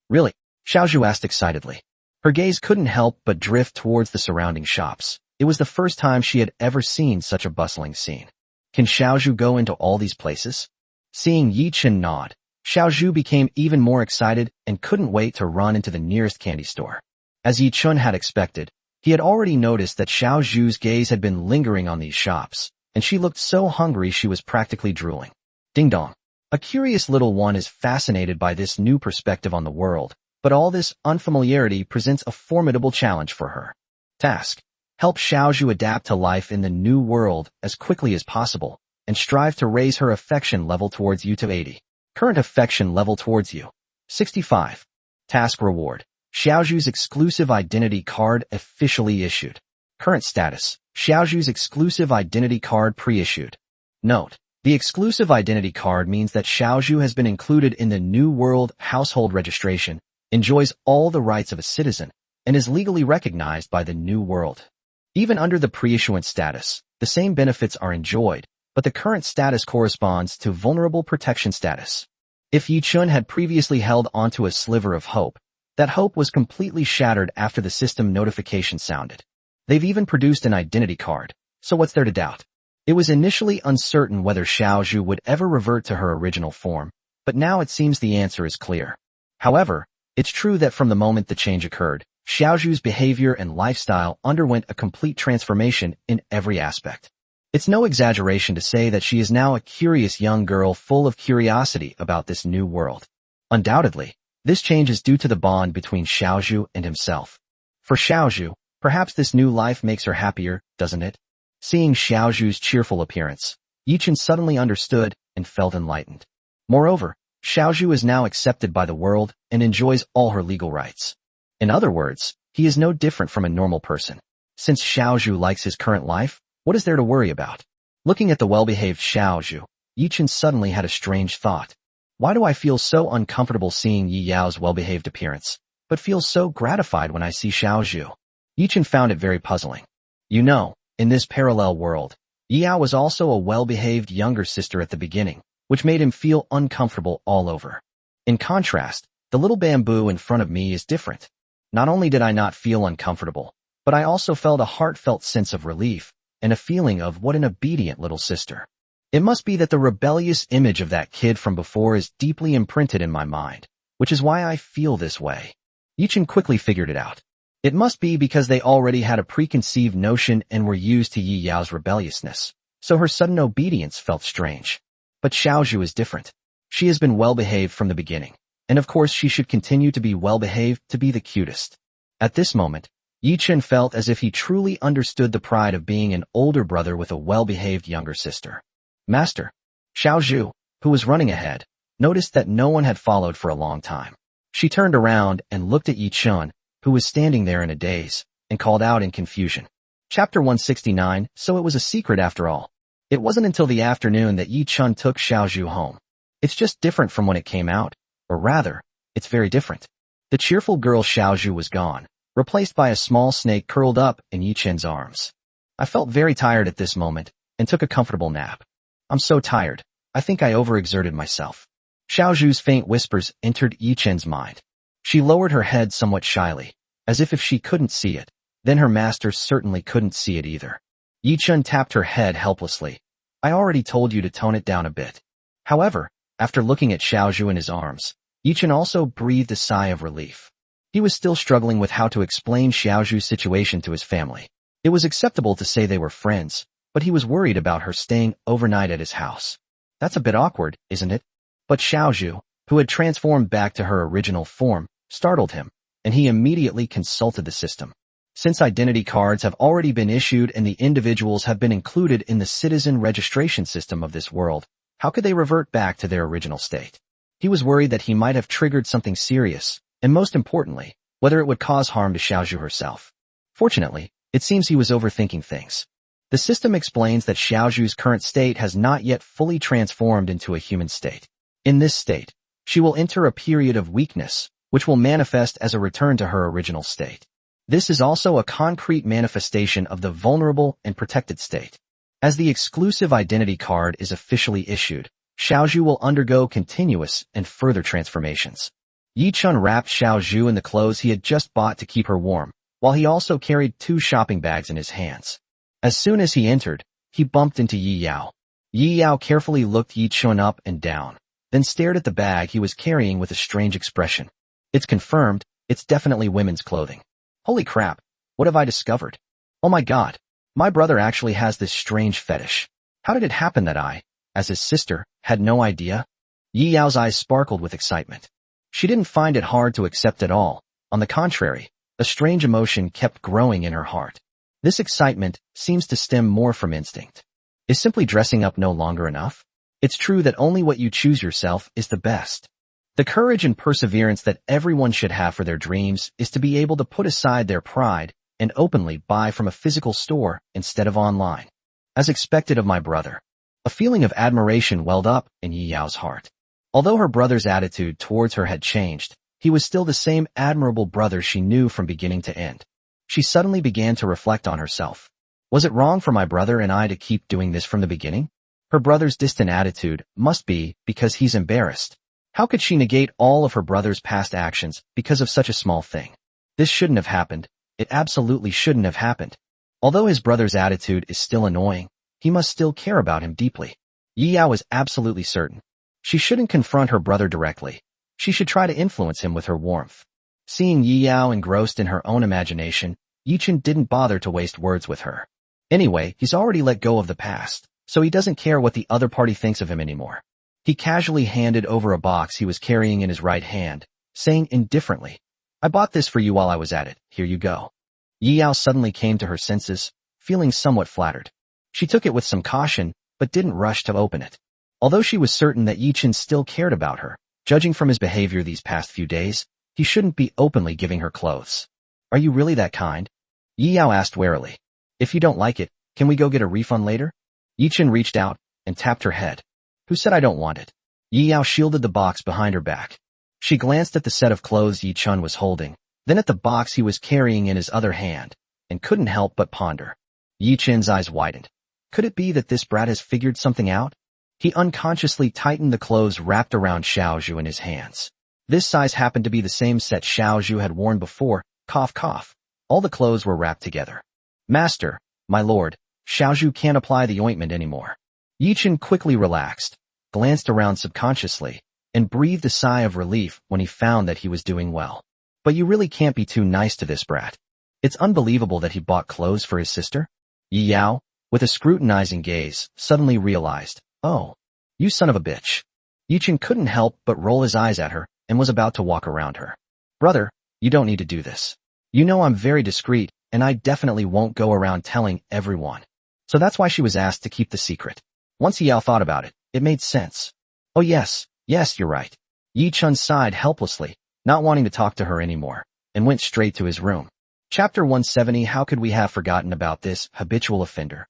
Really? Xiao Zhu asked excitedly. Her gaze couldn't help but drift towards the surrounding shops. It was the first time she had ever seen such a bustling scene. Can Xiao Zhu go into all these places? Seeing Yichen nod, Xiao Zhu became even more excited and couldn't wait to run into the nearest candy store. As Yichen had expected, he had already noticed that Xiao Zhu's gaze had been lingering on these shops, and she looked so hungry she was practically drooling. Ding dong. A curious little one is fascinated by this new perspective on the world, but all this unfamiliarity presents a formidable challenge for her. Task. Help Xiao Zhu adapt to life in the new world as quickly as possible, and strive to raise her affection level towards you to 80. Current affection level towards you. 65. Task reward. Xiao Zhu's exclusive identity card officially issued. Current status. Xiao Zhu's exclusive identity card pre-issued. Note. The exclusive identity card means that Xiao Zhu has been included in the New World Household Registration, enjoys all the rights of a citizen, and is legally recognized by the New World. Even under the pre-issuance status, the same benefits are enjoyed, but the current status corresponds to vulnerable protection status. If Yi-chun had previously held onto a sliver of hope, that hope was completely shattered after the system notification sounded. They've even produced an identity card, so what's there to doubt? It was initially uncertain whether Shiao Sha would ever revert to her original form, but now it seems the answer is clear. However, it's true that from the moment the change occurred, Shiao Sha's behavior and lifestyle underwent a complete transformation in every aspect. It's no exaggeration to say that she is now a curious young girl full of curiosity about this new world. Undoubtedly, this change is due to the bond between Shiao Sha and himself. For Shiao Sha, perhaps this new life makes her happier, doesn't it? Seeing Shiao Sha's cheerful appearance, Yi-chun suddenly understood and felt enlightened. Moreover, Shiao Sha is now accepted by the world and enjoys all her legal rights. In other words, he is no different from a normal person. Since Shiao Sha likes his current life, what is there to worry about? Looking at the well-behaved Shiao Sha, Yi-chun suddenly had a strange thought. Why do I feel so uncomfortable seeing Yi Yao's well-behaved appearance, but feel so gratified when I see Shiao Sha? Yi-chun found it very puzzling. You know, in this parallel world, Yi Yao was also a well-behaved younger sister at the beginning, which made him feel uncomfortable all over. In contrast, the little bamboo in front of me is different. Not only did I not feel uncomfortable, but I also felt a heartfelt sense of relief, and a feeling of what an obedient little sister. It must be that the rebellious image of that kid from before is deeply imprinted in my mind, which is why I feel this way. Yi-chun quickly figured it out. It must be because they already had a preconceived notion and were used to Yi Yao's rebelliousness, so her sudden obedience felt strange. But Shiao Sha is different. She has been well-behaved from the beginning, and of course she should continue to be well-behaved to be the cutest. At this moment, Yi-chun felt as if he truly understood the pride of being an older brother with a well-behaved younger sister. Master. Shiao Sha, who was running ahead, noticed that no one had followed for a long time. She turned around and looked at Yi-chun, who was standing there in a daze, and called out in confusion. Chapter 169, so it was a secret after all. It wasn't until the afternoon that Yi-chun took Shiao Sha home. It's just different from when it came out, or rather, it's very different. The cheerful girl Shiao Sha was gone, replaced by a small snake curled up in Yi-chun's arms. I felt very tired at this moment, and took a comfortable nap. I'm so tired, I think I overexerted myself. Shiao Sha's faint whispers entered Yi-chun's mind. She lowered her head somewhat shyly, as if she couldn't see it, then her master certainly couldn't see it either. Yi-chun tapped her head helplessly. I already told you to tone it down a bit. However, after looking at Shiao Sha in his arms, Yi-chun also breathed a sigh of relief. He was still struggling with how to explain Shiao Sha's situation to his family. It was acceptable to say they were friends, but he was worried about her staying overnight at his house. That's a bit awkward, isn't it? But Shiao Sha, who had transformed back to her original form, startled him, and he immediately consulted the system. Since identity cards have already been issued and the individuals have been included in the citizen registration system of this world, how could they revert back to their original state? He was worried that he might have triggered something serious, and most importantly, whether it would cause harm to Shiao Sha herself. Fortunately, it seems he was overthinking things. The system explains that Shiao Sha's current state has not yet fully transformed into a human state. In this state, she will enter a period of weakness, which will manifest as a return to her original state. This is also a concrete manifestation of the vulnerable and protected state. As the exclusive identity card is officially issued, Shiao Sha will undergo continuous and further transformations. Yi-chun wrapped Shiao Sha in the clothes he had just bought to keep her warm, while he also carried 2 shopping bags in his hands. As soon as he entered, he bumped into Yi Yao. Yi Yao carefully looked Yi-chun up and down, then stared at the bag he was carrying with a strange expression. It's confirmed, it's definitely women's clothing. Holy crap, what have I discovered? Oh my god, my brother actually has this strange fetish. How did it happen that I, as his sister, had no idea? Yi Yao's eyes sparkled with excitement. She didn't find it hard to accept at all. On the contrary, a strange emotion kept growing in her heart. This excitement seems to stem more from instinct. Is simply dressing up no longer enough? It's true that only what you choose yourself is the best. The courage and perseverance that everyone should have for their dreams is to be able to put aside their pride and openly buy from a physical store instead of online. As expected of my brother. A feeling of admiration welled up in Yi Yao's heart. Although her brother's attitude towards her had changed, He was still the same admirable brother she knew from beginning to end. She suddenly began to reflect on herself. Was it wrong for my brother and I to keep doing this from the beginning? Her brother's distant attitude must be because he's embarrassed. How could she negate all of her brother's past actions because of such a small thing? This shouldn't have happened. It absolutely shouldn't have happened. Although his brother's attitude is still annoying, he must still care about him deeply. Yao was absolutely certain. She shouldn't confront her brother directly. She should try to influence him with her warmth. Seeing Yao engrossed in her own imagination, Yichen didn't bother to waste words with her. Anyway, he's already let go of the past, so he doesn't care what the other party thinks of him anymore. He casually handed over a box he was carrying in his right hand, saying indifferently, "I bought this for you while I was at it. Here you go." Yao suddenly came to her senses, feeling somewhat flattered. She took it with some caution, but didn't rush to open it. Although she was certain that Yichen still cared about her, judging from his behavior these past few days, he shouldn't be openly giving her clothes. "Are you really that kind?" Yao asked warily. "If you don't like it, can we go get a refund later?" Yichen reached out and tapped her head. "Who said I don't want it?" Yao shielded the box behind her back. She glanced at the set of clothes Yichen was holding, then at the box he was carrying in his other hand, and couldn't help but ponder. Yichen's eyes widened. Could it be that this brat has figured something out? He unconsciously tightened the clothes wrapped around Xiao Sha in his hands. This size happened to be the same set Xiao Sha had worn before. Cough cough. All the clothes were wrapped together. "Master, my lord, Xiao Sha can't apply the ointment anymore." Yichen quickly relaxed, glanced around subconsciously, and breathed a sigh of relief when he found that he was doing well. But you really can't be too nice to this brat. It's unbelievable that he bought clothes for his sister. Yao, with a scrutinizing gaze, suddenly realized, "Oh, you son of a bitch." Yichen couldn't help but roll his eyes at her and was about to walk around her. "Brother, you don't need to do this. You know I'm very discreet, and I definitely won't go around telling everyone." So that's why she was asked to keep the secret. Once Yao thought about it, it made sense. "Oh yes, you're right." Yichen sighed helplessly, not wanting to talk to her anymore, and went straight to his room. Chapter 170. How could we have forgotten about this habitual offender?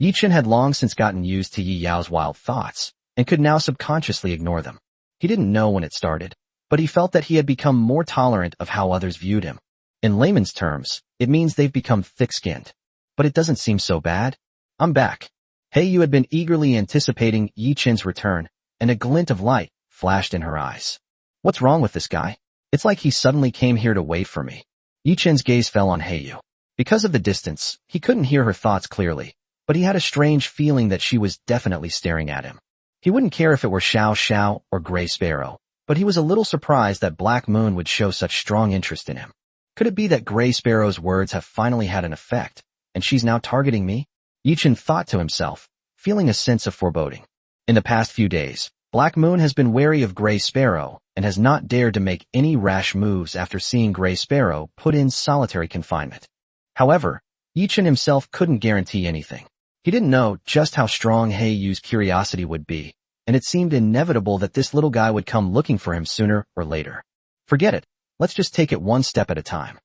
Yichen had long since gotten used to Yi Yao's wild thoughts, and could now subconsciously ignore them. He didn't know when it started, but he felt that he had become more tolerant of how others viewed him. In layman's terms, it means they've become thick-skinned. But it doesn't seem so bad. "I'm back." Heiyu had been eagerly anticipating Yichen's return, and a glint of light flashed in her eyes. "What's wrong with this guy? It's like he suddenly came here to wait for me." Yichen's gaze fell on Heiyu. Because of the distance, he couldn't hear her thoughts clearly, but he had a strange feeling that she was definitely staring at him. He wouldn't care if it were Shiao Sha or Gray Sparrow, but he was a little surprised that Black Moon would show such strong interest in him. Could it be that Gray Sparrow's words have finally had an effect, and she's now targeting me? Yichen thought to himself, feeling a sense of foreboding. In the past few days, Black Moon has been wary of Gray Sparrow and has not dared to make any rash moves after seeing Gray Sparrow put in solitary confinement. However, Yichen himself couldn't guarantee anything. He didn't know just how strong Heiyu's curiosity would be, and it seemed inevitable that this little guy would come looking for him sooner or later. Forget it. Let's just take it one step at a time.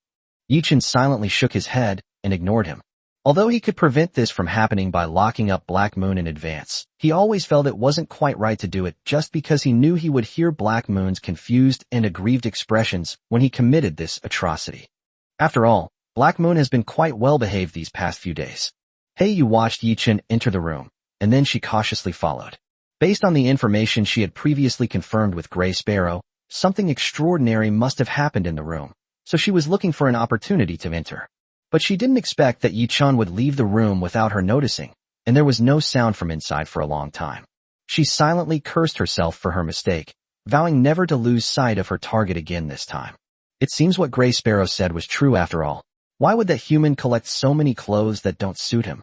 Yichen silently shook his head and ignored him. Although he could prevent this from happening by locking up Black Moon in advance, he always felt it wasn't quite right to do it just because he knew he would hear Black Moon's confused and aggrieved expressions when he committed this atrocity. After all, Black Moon has been quite well behaved these past few days. Heiyu watched Yichen enter the room, and then she cautiously followed. Based on the information she had previously confirmed with Gray Sparrow, something extraordinary must have happened in the room, so she was looking for an opportunity to enter. But she didn't expect that Yichen would leave the room without her noticing, and there was no sound from inside for a long time. She silently cursed herself for her mistake, vowing never to lose sight of her target again this time. It seems what Gray Sparrow said was true after all. Why would that human collect so many clothes that don't suit him?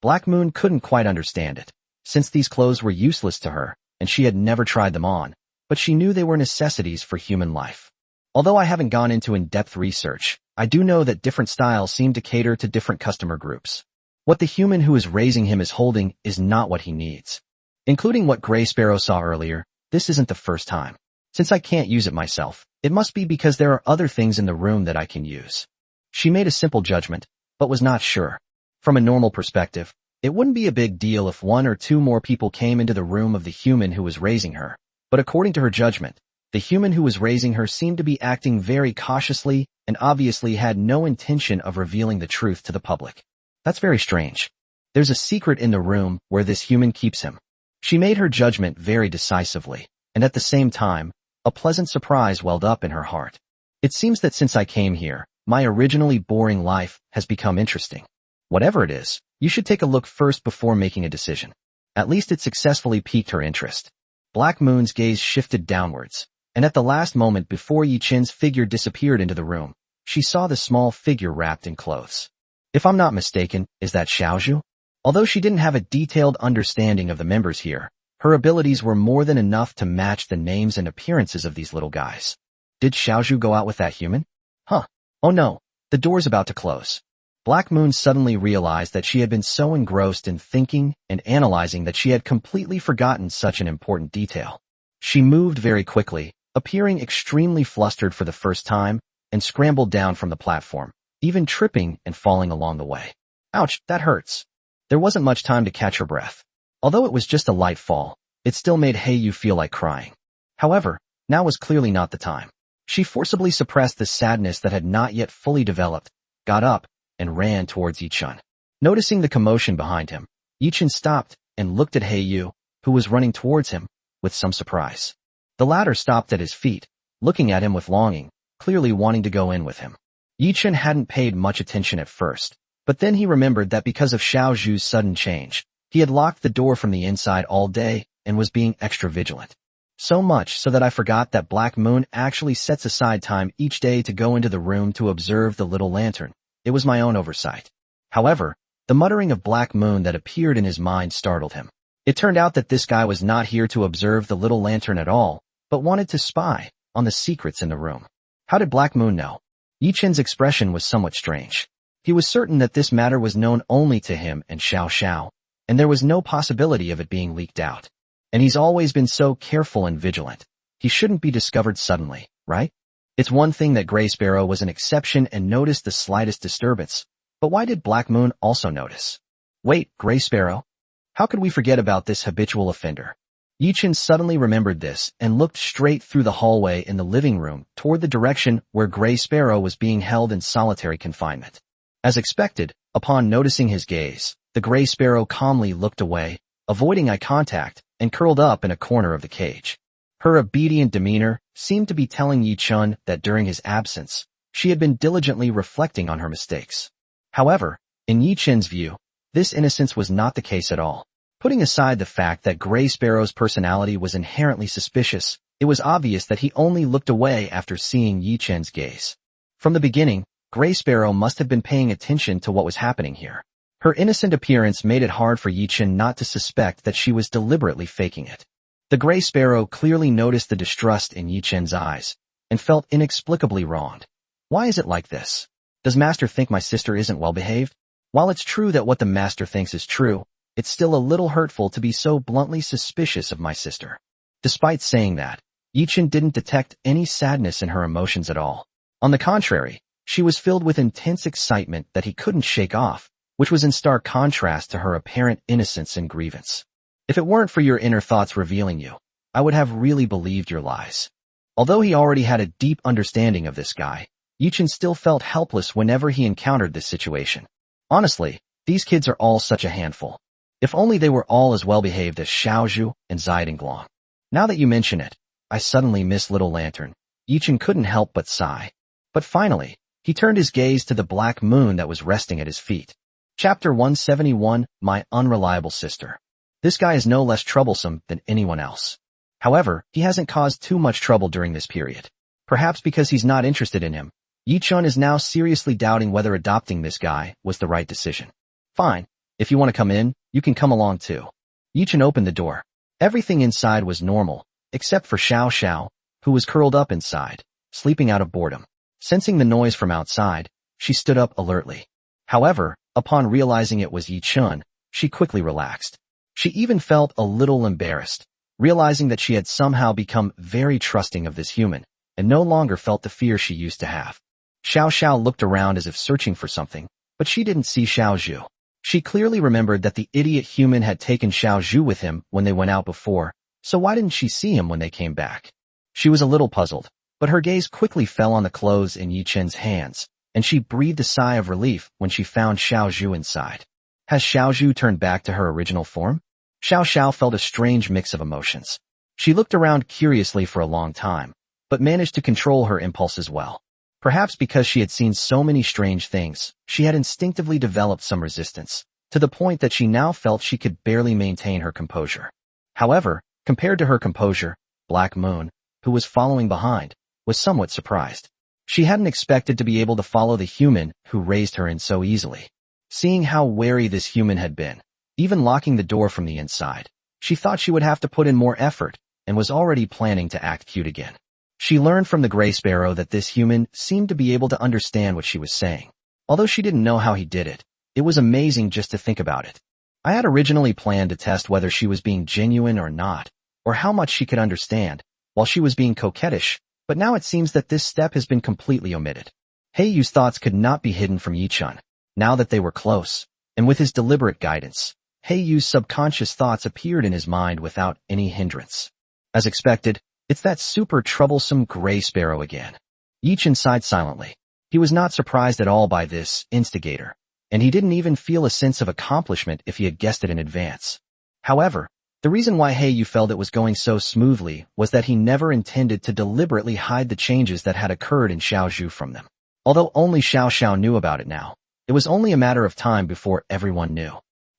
Black Moon couldn't quite understand it, since these clothes were useless to her, and she had never tried them on, but she knew they were necessities for human life. Although I haven't gone into in-depth research, I do know that different styles seem to cater to different customer groups. What the human who is raising him is holding is not what he needs. Including what Gray Sparrow saw earlier, this isn't the first time. Since I can't use it myself, it must be because there are other things in the room that I can use. She made a simple judgment, but was not sure. From a normal perspective, it wouldn't be a big deal if one or two more people came into the room of the human who was raising her, but according to her judgment, The human who was raising her seemed to be acting very cautiously and obviously had no intention of revealing the truth to the public. That's very strange. There's a secret in the room where this human keeps him. She made her judgment very decisively, and at the same time, a pleasant surprise welled up in her heart. It seems that since I came here, my originally boring life has become interesting. Whatever it is, you should take a look first before making a decision. At least it successfully piqued her interest. Black Moon's gaze shifted downwards, and at the last moment before Yi Chen's figure disappeared into the room, she saw the small figure wrapped in clothes. If I'm not mistaken, is that Shiao Sha? Although she didn't have a detailed understanding of the members here, her abilities were more than enough to match the names and appearances of these little guys. Did Shiao Sha go out with that human? Huh. Oh no, the door's about to close. Black Moon suddenly realized that she had been so engrossed in thinking and analyzing that she had completely forgotten such an important detail. She moved very quickly, appearing extremely flustered for the first time, and scrambled down from the platform, even tripping and falling along the way. Ouch, that hurts. There wasn't much time to catch her breath. Although it was just a light fall, it still made Heiyu feel like crying. However, now was clearly not the time. She forcibly suppressed the sadness that had not yet fully developed, got up, and ran towards Yi Chen. Noticing the commotion behind him, Yi Chen stopped and looked at Heiyu, who was running towards him, with some surprise. The latter stopped at his feet, looking at him with longing, clearly wanting to go in with him. Yi Chen hadn't paid much attention at first, but then he remembered that because of Xiao Zhu's sudden change, he had locked the door from the inside all day and was being extra vigilant. So much so that I forgot that Black Moon actually sets aside time each day to go into the room to observe the little lantern. It was my own oversight. However, the muttering of Black Moon that appeared in his mind startled him. It turned out that this guy was not here to observe the little lantern at all, but wanted to spy on the secrets in the room. How did Black Moon know? Yi Chen's expression was somewhat strange. He was certain that this matter was known only to him and Xiao Sha, and there was no possibility of it being leaked out. And he's always been so careful and vigilant. He shouldn't be discovered suddenly, right? It's one thing that Gray Sparrow was an exception and noticed the slightest disturbance, but why did Black Moon also notice? Wait, Gray Sparrow? How could we forget about this habitual offender? Yi Chen suddenly remembered this and looked straight through the hallway in the living room toward the direction where Gray Sparrow was being held in solitary confinement. As expected, upon noticing his gaze, the Gray Sparrow calmly looked away, avoiding eye contact, and curled up in a corner of the cage. Her obedient demeanor seemed to be telling Yi Chen that during his absence, she had been diligently reflecting on her mistakes. However, in Yi Chen's view, this innocence was not the case at all. Putting aside the fact that Gray Sparrow's personality was inherently suspicious, it was obvious that he only looked away after seeing Yi Chen's gaze. From the beginning, Gray Sparrow must have been paying attention to what was happening here. Her innocent appearance made it hard for Yi Chen not to suspect that she was deliberately faking it. The Gray Sparrow clearly noticed the distrust in Yi Chen's eyes, and felt inexplicably wronged. Why is it like this? Does Master think my sister isn't well behaved? While it's true that what the Master thinks is true, it's still a little hurtful to be so bluntly suspicious of my sister. Despite saying that, Yi Chen didn't detect any sadness in her emotions at all. On the contrary, she was filled with intense excitement that he couldn't shake off, which was in stark contrast to her apparent innocence and grievance. If it weren't for your inner thoughts revealing you, I would have really believed your lies. Although he already had a deep understanding of this guy, Yi Chen still felt helpless whenever he encountered this situation. Honestly, these kids are all such a handful. If only they were all as well behaved as Xiao Zhu and Zidinglong. Now that you mention it, I suddenly miss Little Lantern. Yi Chen couldn't help but sigh. But finally, he turned his gaze to the Black Moon that was resting at his feet. Chapter 171, My Unreliable Sister. This guy is no less troublesome than anyone else. However, he hasn't caused too much trouble during this period. Perhaps because he's not interested in him, Yi Chen is now seriously doubting whether adopting this guy was the right decision. Fine, if you want to come in, you can come along too. Yi Chen opened the door. Everything inside was normal, except for Xiao Sha, who was curled up inside, sleeping out of boredom. Sensing the noise from outside, she stood up alertly. However, upon realizing it was Yi Chen, she quickly relaxed. She even felt a little embarrassed, realizing that she had somehow become very trusting of this human, and no longer felt the fear she used to have. Xiao Sha looked around as if searching for something, but she didn't see Xiao Zhu. She clearly remembered that the idiot human had taken Xiao Zhu with him when they went out before, so why didn't she see him when they came back? She was a little puzzled, but her gaze quickly fell on the clothes in Yi Chen's hands, and she breathed a sigh of relief when she found Xiao Zhu inside. Has Xiao Zhu turned back to her original form? Xiao Sha felt a strange mix of emotions. She looked around curiously for a long time, but managed to control her impulses well. Perhaps because she had seen so many strange things, she had instinctively developed some resistance, to the point that she now felt she could barely maintain her composure. However, compared to her composure, Black Moon, who was following behind, was somewhat surprised. She hadn't expected to be able to follow the human who raised her in so easily. Seeing how wary this human had been, even locking the door from the inside, she thought she would have to put in more effort, and was already planning to act cute again. She learned from the Gray Sparrow that this human seemed to be able to understand what she was saying. Although she didn't know how he did it, it was amazing just to think about it. I had originally planned to test whether she was being genuine or not, or how much she could understand, while she was being coquettish, but now it seems that this step has been completely omitted. Heiyu's thoughts could not be hidden from Yi-chun. Now that they were close, and with his deliberate guidance, Heiyu's subconscious thoughts appeared in his mind without any hindrance. As expected, it's that super troublesome Gray Sparrow again. Yi-chun sighed silently. He was not surprised at all by this instigator, and he didn't even feel a sense of accomplishment if he had guessed it in advance. However, the reason why Heiyu felt it was going so smoothly was that he never intended to deliberately hide the changes that had occurred in Xiao Zhu from them. Although only Xiao Sha knew about it now, it was only a matter of time before everyone knew.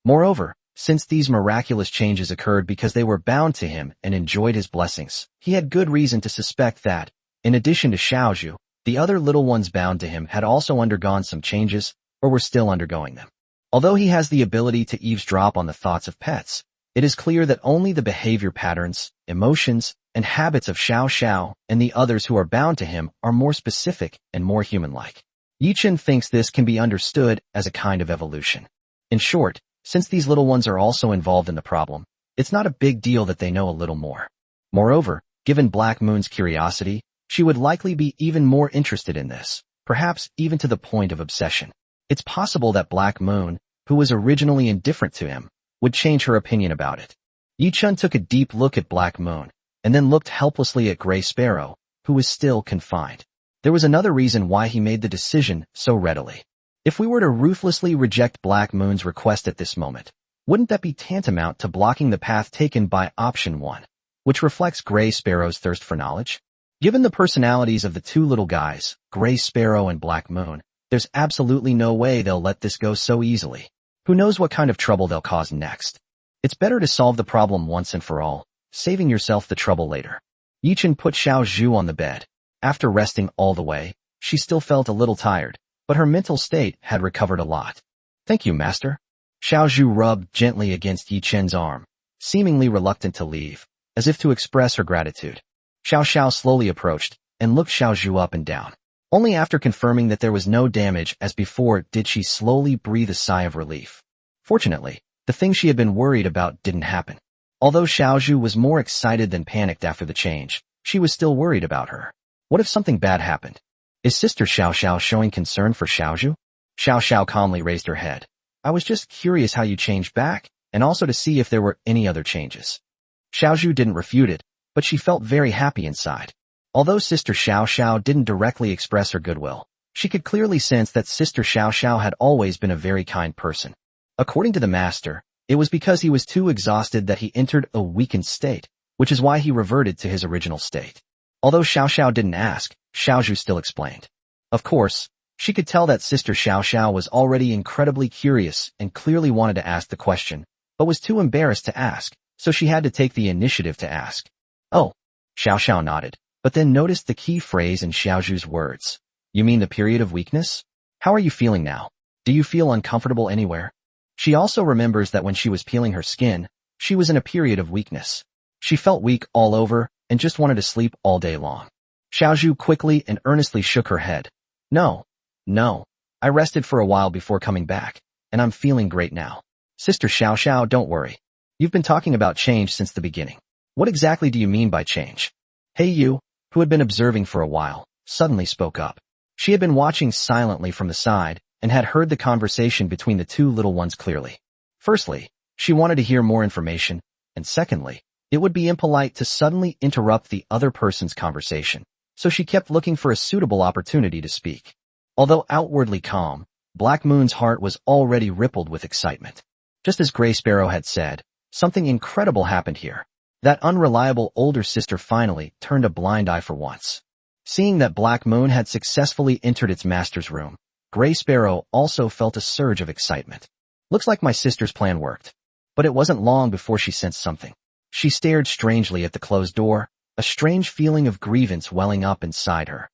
Moreover, since these miraculous changes occurred because they were bound to him and enjoyed his blessings, he had good reason to suspect that, in addition to Xiao Zhu, the other little ones bound to him had also undergone some changes, or were still undergoing them. Although he has the ability to eavesdrop on the thoughts of pets, it is clear that only the behavior patterns, emotions, and habits of Xiao Sha and the others who are bound to him are more specific and more human-like. Yi-chun thinks this can be understood as a kind of evolution. In short, since these little ones are also involved in the problem, it's not a big deal that they know a little more. Moreover, given Black Moon's curiosity, she would likely be even more interested in this, perhaps even to the point of obsession. It's possible that Black Moon, who was originally indifferent to him, would change her opinion about it. Yi-chun took a deep look at Black Moon, and then looked helplessly at Gray Sparrow, who was still confined. There was another reason why he made the decision so readily. If we were to ruthlessly reject Black Moon's request at this moment, wouldn't that be tantamount to blocking the path taken by option 1, which reflects Gray Sparrow's thirst for knowledge? Given the personalities of the two little guys, Gray Sparrow and Black Moon, there's absolutely no way they'll let this go so easily. Who knows what kind of trouble they'll cause next? It's better to solve the problem once and for all, saving yourself the trouble later. Yi-chun put Xiao Zhu on the bed. After resting all the way, she still felt a little tired, but her mental state had recovered a lot. Thank you, master. Xiao Zhu rubbed gently against Yi-chun's arm, seemingly reluctant to leave, as if to express her gratitude. Xiao Sha slowly approached, and looked Xiao Zhu up and down. Only after confirming that there was no damage as before did she slowly breathe a sigh of relief. Fortunately, the thing she had been worried about didn't happen. Although Xiao Zhu was more excited than panicked after the change, she was still worried about her. What if something bad happened? Is Sister Xiao Sha showing concern for Xiao Zhu? Xiao Sha calmly raised her head. I was just curious how you changed back, and also to see if there were any other changes. Xiao Zhu didn't refute it, but she felt very happy inside. Although Sister Xiao Sha didn't directly express her goodwill, she could clearly sense that Sister Xiao Sha had always been a very kind person. According to the master, it was because he was too exhausted that he entered a weakened state, which is why he reverted to his original state. Although Xiao Sha didn't ask, Xiao Zhu still explained. Of course, she could tell that Sister Xiao Sha was already incredibly curious and clearly wanted to ask the question, but was too embarrassed to ask, so she had to take the initiative to ask. Oh, Xiao Sha nodded, but then noticed the key phrase in Xiao Zhu's words. You mean the period of weakness? How are you feeling now? Do you feel uncomfortable anywhere? She also remembers that when she was peeling her skin, she was in a period of weakness. She felt weak all over and just wanted to sleep all day long. Xiao Zhu quickly and earnestly shook her head. No. I rested for a while before coming back, and I'm feeling great now. Sister Xiao Sha, don't worry. You've been talking about change since the beginning. What exactly do you mean by change? Heiyu, who had been observing for a while, suddenly spoke up. She had been watching silently from the side and had heard the conversation between the two little ones clearly. Firstly, she wanted to hear more information, and secondly, It would be impolite to suddenly interrupt the other person's conversation, so she kept looking for a suitable opportunity to speak. Although outwardly calm, Black Moon's heart was already rippled with excitement. Just as Gray Sparrow had said, something incredible happened here. That unreliable older sister finally turned a blind eye for once. Seeing that Black Moon had successfully entered its master's room, Gray Sparrow also felt a surge of excitement. Looks like my sister's plan worked. But it wasn't long before she sensed something. She stared strangely at the closed door, a strange feeling of grievance welling up inside her.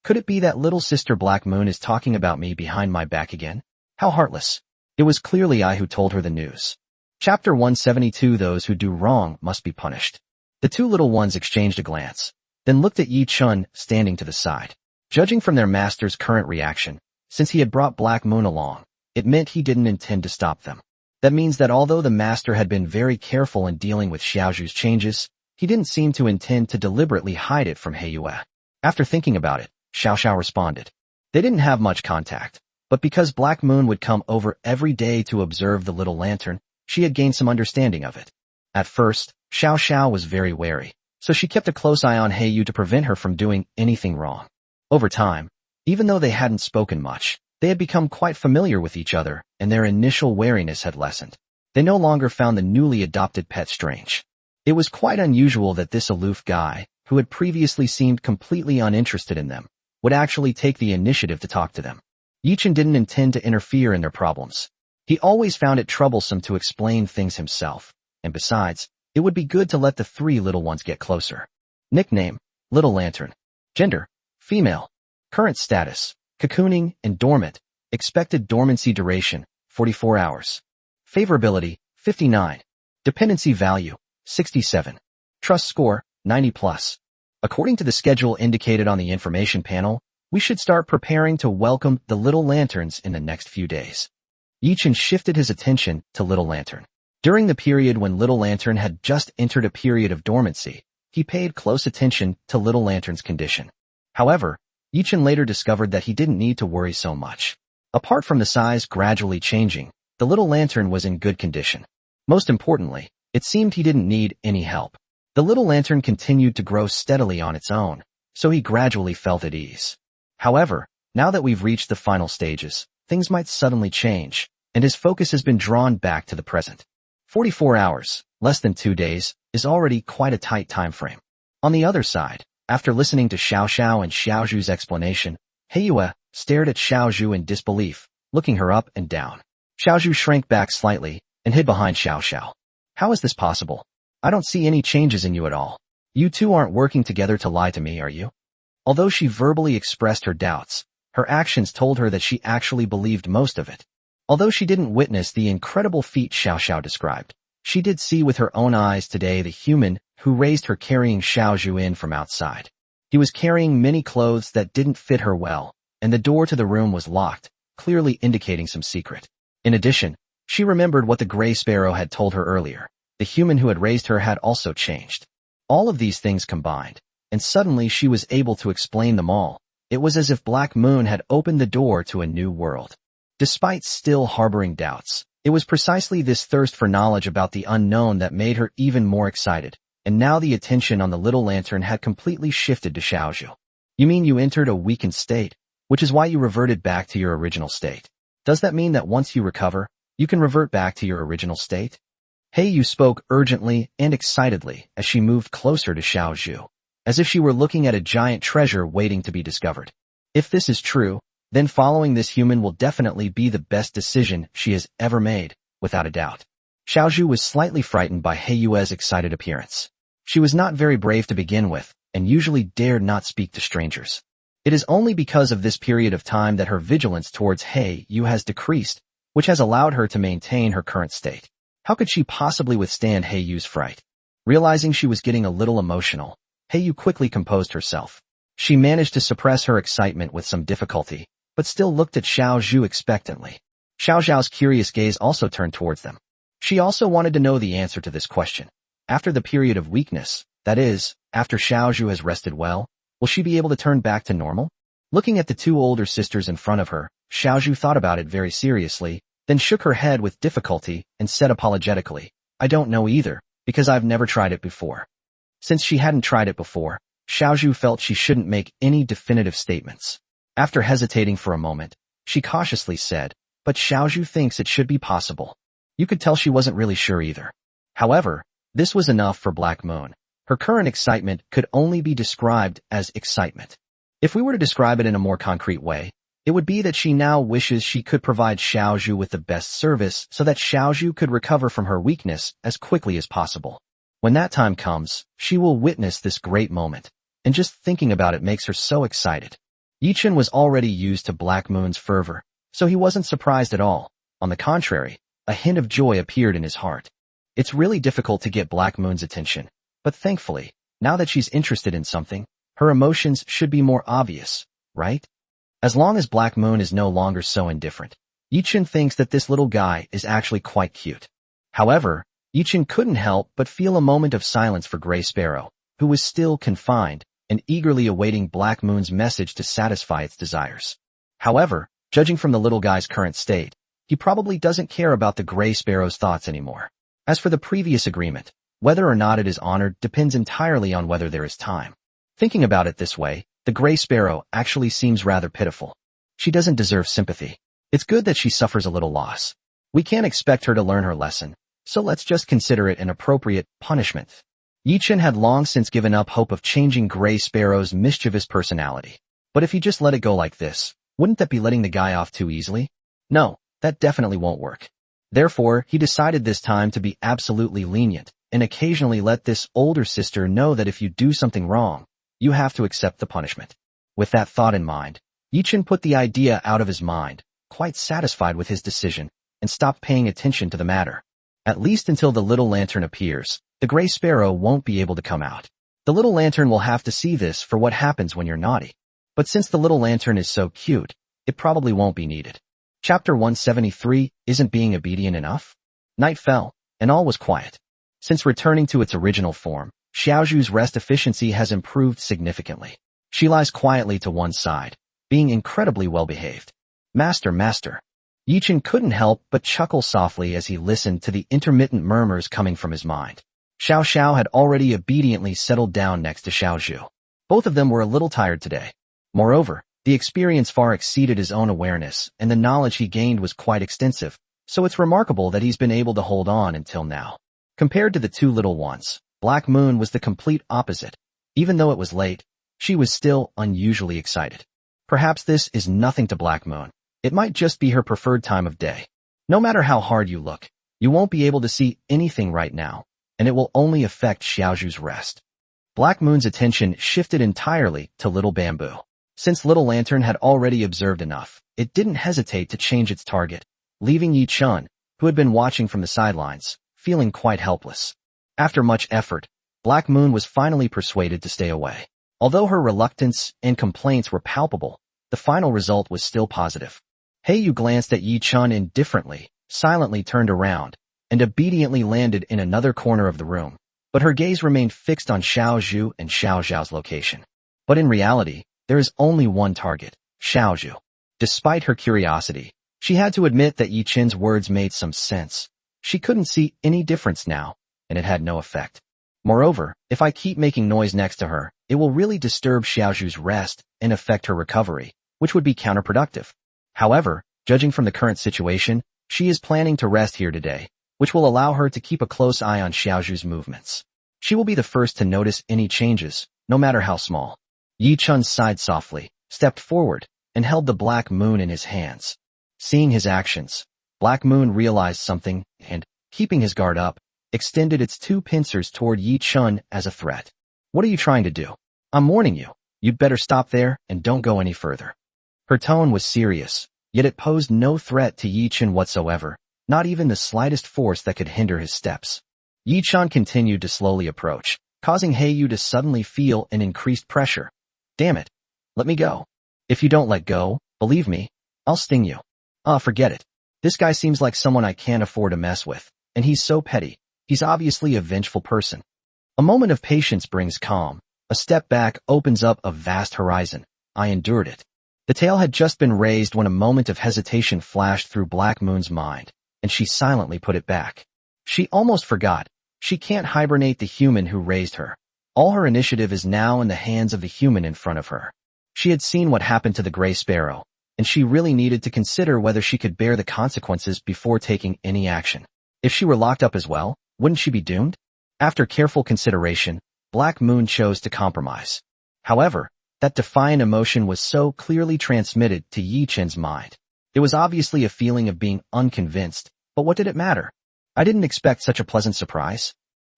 Could it be that little sister Black Moon is talking about me behind my back again? How heartless. It was clearly I who told her the news. Chapter 172. Those who do wrong must be punished. The two little ones exchanged a glance, then looked at Yi Chun standing to the side. Judging from their master's current reaction, since he had brought Black Moon along, it meant he didn't intend to stop them. That means that although the master had been very careful in dealing with Xiao Zhu's changes, he didn't seem to intend to deliberately hide it from Heiyue. After thinking about it, Xiao Sha responded. They didn't have much contact, but because Black Moon would come over every day to observe the little lantern, she had gained some understanding of it. At first, Xiao Sha was very wary, so she kept a close eye on Heiyue to prevent her from doing anything wrong. Over time, even though they hadn't spoken much, they had become quite familiar with each other, and their initial wariness had lessened. They no longer found the newly adopted pet strange. It was quite unusual that this aloof guy, who had previously seemed completely uninterested in them, would actually take the initiative to talk to them. Yi Chun didn't intend to interfere in their problems. He always found it troublesome to explain things himself, and besides, it would be good to let the three little ones get closer. Nickname, Little Lantern. Gender, female. Current status, cocooning and dormant. Expected dormancy duration, 44 hours. Favorability, 59. Dependency value, 67. Trust score, 90+. According to the schedule indicated on the information panel, we should start preparing to welcome the Little Lanterns in the next few days. Yi Chun shifted his attention to Little Lantern. During the period when Little Lantern had just entered a period of dormancy, he paid close attention to Little Lantern's condition. However, Yi Chun later discovered that he didn't need to worry so much. Apart from the size gradually changing, the Little Lantern was in good condition. Most importantly, it seemed he didn't need any help. The Little Lantern continued to grow steadily on its own, so he gradually felt at ease. However, now that we've reached the final stages, things might suddenly change, and his focus has been drawn back to the present. 44 hours, less than 2 days, is already quite a tight time frame. On the other side, after listening to Xiao Sha and Xiao Zhu's explanation, Heiyue stared at Xiao Zhu in disbelief, looking her up and down. Xiao Zhu shrank back slightly and hid behind Xiao Sha. How is this possible? I don't see any changes in you at all. You two aren't working together to lie to me, are you? Although she verbally expressed her doubts, her actions told her that she actually believed most of it. Although she didn't witness the incredible feat Xiao Sha described, she did see with her own eyes today the human who raised her carrying Xiao Zhu in from outside. He was carrying many clothes that didn't fit her well, and the door to the room was locked, clearly indicating some secret. In addition, she remembered what the Gray Sparrow had told her earlier. The human who had raised her had also changed. All of these things combined, and suddenly she was able to explain them all. It was as if Black Moon had opened the door to a new world. Despite still harboring doubts, it was precisely this thirst for knowledge about the unknown that made her even more excited, and now the attention on the Little Lantern had completely shifted to Xiao Zhu. You mean you entered a weakened state, which is why you reverted back to your original state? Does that mean that once you recover, you can revert back to your original state? Heiyue spoke urgently and excitedly as she moved closer to Xiao Zhu, as if she were looking at a giant treasure waiting to be discovered. If this is true, then following this human will definitely be the best decision she has ever made, without a doubt. Xiao Zhu was slightly frightened by Heiyue's excited appearance. She was not very brave to begin with, and usually dared not speak to strangers. It is only because of this period of time that her vigilance towards Heiyue has decreased, which has allowed her to maintain her current state. How could she possibly withstand Heiyue's fright? Realizing she was getting a little emotional, Heiyue quickly composed herself. She managed to suppress her excitement with some difficulty, but still looked at Xiao Zhu expectantly. Xiao Zhao's curious gaze also turned towards them. She also wanted to know the answer to this question. After the period of weakness, that is, after Xiao Zhu has rested well, will she be able to turn back to normal? Looking at the two older sisters in front of her, Xiao Zhu thought about it very seriously, then shook her head with difficulty and said apologetically, I don't know either, Because I've never tried it before. Since she hadn't tried it before, Xiaozhu felt she shouldn't make any definitive statements. After hesitating for a moment, she cautiously said, but Xiaozhu thinks it should be possible. You could tell she wasn't really sure either. However, this was enough for Black Moon. Her current excitement could only be described as excitement. If we were to describe it in a more concrete way, it would be that she now wishes she could provide Xiaozhu with the best service so that Xiaozhu could recover from her weakness as quickly as possible. When that time comes, she will witness this great moment, and just thinking about it makes her so excited. Yichen was already used to Black Moon's fervor, so he wasn't surprised at all. On the contrary, a hint of joy appeared in his heart. It's really difficult to get Black Moon's attention, but thankfully, now that she's interested in something, her emotions should be more obvious, right? As long as Black Moon is no longer so indifferent, Yichen thinks that this little guy is actually quite cute. However, Yichen couldn't help but feel a moment of silence for Gray Sparrow, who was still confined and eagerly awaiting Black Moon's message to satisfy its desires. However, judging from the little guy's current state, he probably doesn't care about the Gray Sparrow's thoughts anymore. As for the previous agreement, whether or not it is honored depends entirely on whether there is time. Thinking about it this way, the Gray Sparrow actually seems rather pitiful. She doesn't deserve sympathy. It's good that she suffers a little loss. We can't expect her to learn her lesson, so let's just consider it an appropriate punishment. Yichen had long since given up hope of changing Gray Sparrow's mischievous personality. But if he just let it go like this, wouldn't that be letting the guy off too easily? No, that definitely won't work. Therefore, he decided this time to be absolutely lenient, and occasionally let this older sister know that if you do something wrong, you have to accept the punishment. With that thought in mind, Yichen put the idea out of his mind, quite satisfied with his decision, and stopped paying attention to the matter. At least until the little lantern appears, the Gray Sparrow won't be able to come out. The little lantern will have to see this for what happens when you're naughty. But since the little lantern is so cute, it probably won't be needed. Chapter 173, Isn't Being Obedient Enough? Night fell, and all was quiet. Since returning to its original form, Xiaozhu's rest efficiency has improved significantly. She lies quietly to one side, being incredibly well-behaved. Master. Yichen couldn't help but chuckle softly as he listened to the intermittent murmurs coming from his mind. Shiao Sha had already obediently settled down next to Xiaozhu. Both of them were a little tired today. Moreover, the experience far exceeded his own awareness, and the knowledge he gained was quite extensive, so it's remarkable that he's been able to hold on until now. Compared to the two little ones, Black Moon was the complete opposite. Even though it was late, she was still unusually excited. Perhaps this is nothing to Black Moon. It might just be her preferred time of day. No matter how hard you look, you won't be able to see anything right now, and it will only affect Xiaozhu's rest. Black Moon's attention shifted entirely to Little Bamboo. Since Little Lantern had already observed enough, it didn't hesitate to change its target, leaving Yi Chun, who had been watching from the sidelines, feeling quite helpless. After much effort, Black Moon was finally persuaded to stay away. Although her reluctance and complaints were palpable, the final result was still positive. Heiyu glanced at Yi Chun indifferently, silently turned around, and obediently landed in another corner of the room, but her gaze remained fixed on Xiaozhu and Xiao Zhao's location. But in reality, there is only one target, Xiaozhu. Despite her curiosity, she had to admit that Yi Chen's words made some sense. She couldn't see any difference now, and it had no effect. Moreover, if I keep making noise next to her, it will really disturb Xiaozhu's rest and affect her recovery, which would be counterproductive. However, judging from the current situation, she is planning to rest here today, which will allow her to keep a close eye on Xiaozhu's movements. She will be the first to notice any changes, no matter how small. Yi Chun sighed softly, stepped forward, and held the Black Moon in his hands. Seeing his actions, Black Moon realized something and, keeping his guard up, extended its two pincers toward Yi Chun as a threat. What are you trying to do? I'm warning you. You'd better stop there and don't go any further. Her tone was serious, yet it posed no threat to Yi Chun whatsoever, not even the slightest force that could hinder his steps. Yi Chun continued to slowly approach, causing Heiyu to suddenly feel an increased pressure. Damn it. Let me go. If you don't let go, believe me, I'll sting you. Forget it. This guy seems like someone I can't afford to mess with, and he's so petty. He's obviously a vengeful person. A moment of patience brings calm. A step back opens up a vast horizon. I endured it. The tail had just been raised when a moment of hesitation flashed through Black Moon's mind, and she silently put it back. She almost forgot, She can't hibernate the human who raised her. All her initiative is now in the hands of the human in front of her. She had seen what happened to the Gray Sparrow, and she really needed to consider whether she could bear the consequences before taking any action. If she were locked up as well, wouldn't she be doomed? After careful consideration, Black Moon chose to compromise. However, that defiant emotion was so clearly transmitted to Yi Chen's mind. It was obviously a feeling of being unconvinced, but what did it matter? I didn't expect such a pleasant surprise.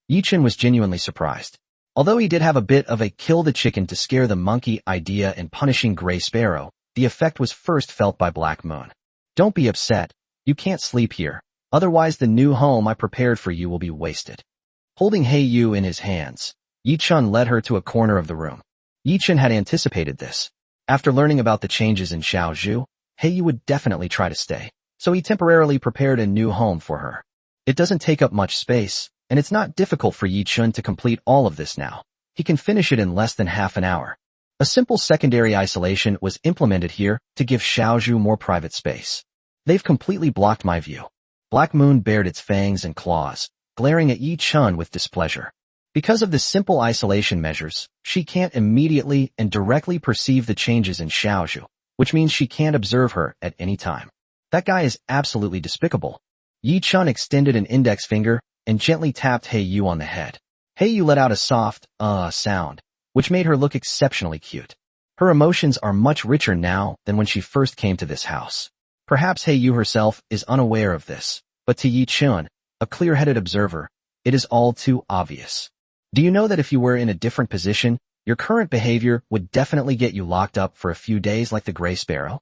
Yi Chen was genuinely surprised. Although he did have a bit of a kill the chicken to scare the monkey idea in punishing Gray Sparrow, the effect was first felt by Black Moon. Don't be upset. You can't sleep here. Otherwise the new home I prepared for you will be wasted. Holding Hei Yu in his hands, Yi Chen led her to a corner of the room. Yi Chen had anticipated this. After learning about the changes in Xiao Zhu, Hei Yu would definitely try to stay, so he temporarily prepared a new home for her. It doesn't take up much space, and it's not difficult for Yi Chen to complete all of this now. He can finish it in less than half an hour. A simple secondary isolation was implemented here to give Xiao Zhu more private space. They've completely blocked my view. Black Moon bared its fangs and claws, glaring at Yi Chen with displeasure. Because of the simple isolation measures, she can't immediately and directly perceive the changes in Xiao Zhu, which means she can't observe her at any time. That guy is absolutely despicable. Yi Chen extended an index finger and gently tapped Hei Yu on the head. Hei Yu let out a soft, sound, which made her look exceptionally cute. Her emotions are much richer now than when she first came to this house. Perhaps Hei Yu herself is unaware of this, but to Yi Chen, a clear-headed observer, it is all too obvious. Do you know that if you were in a different position, your current behavior would definitely get you locked up for a few days like the Gray Sparrow?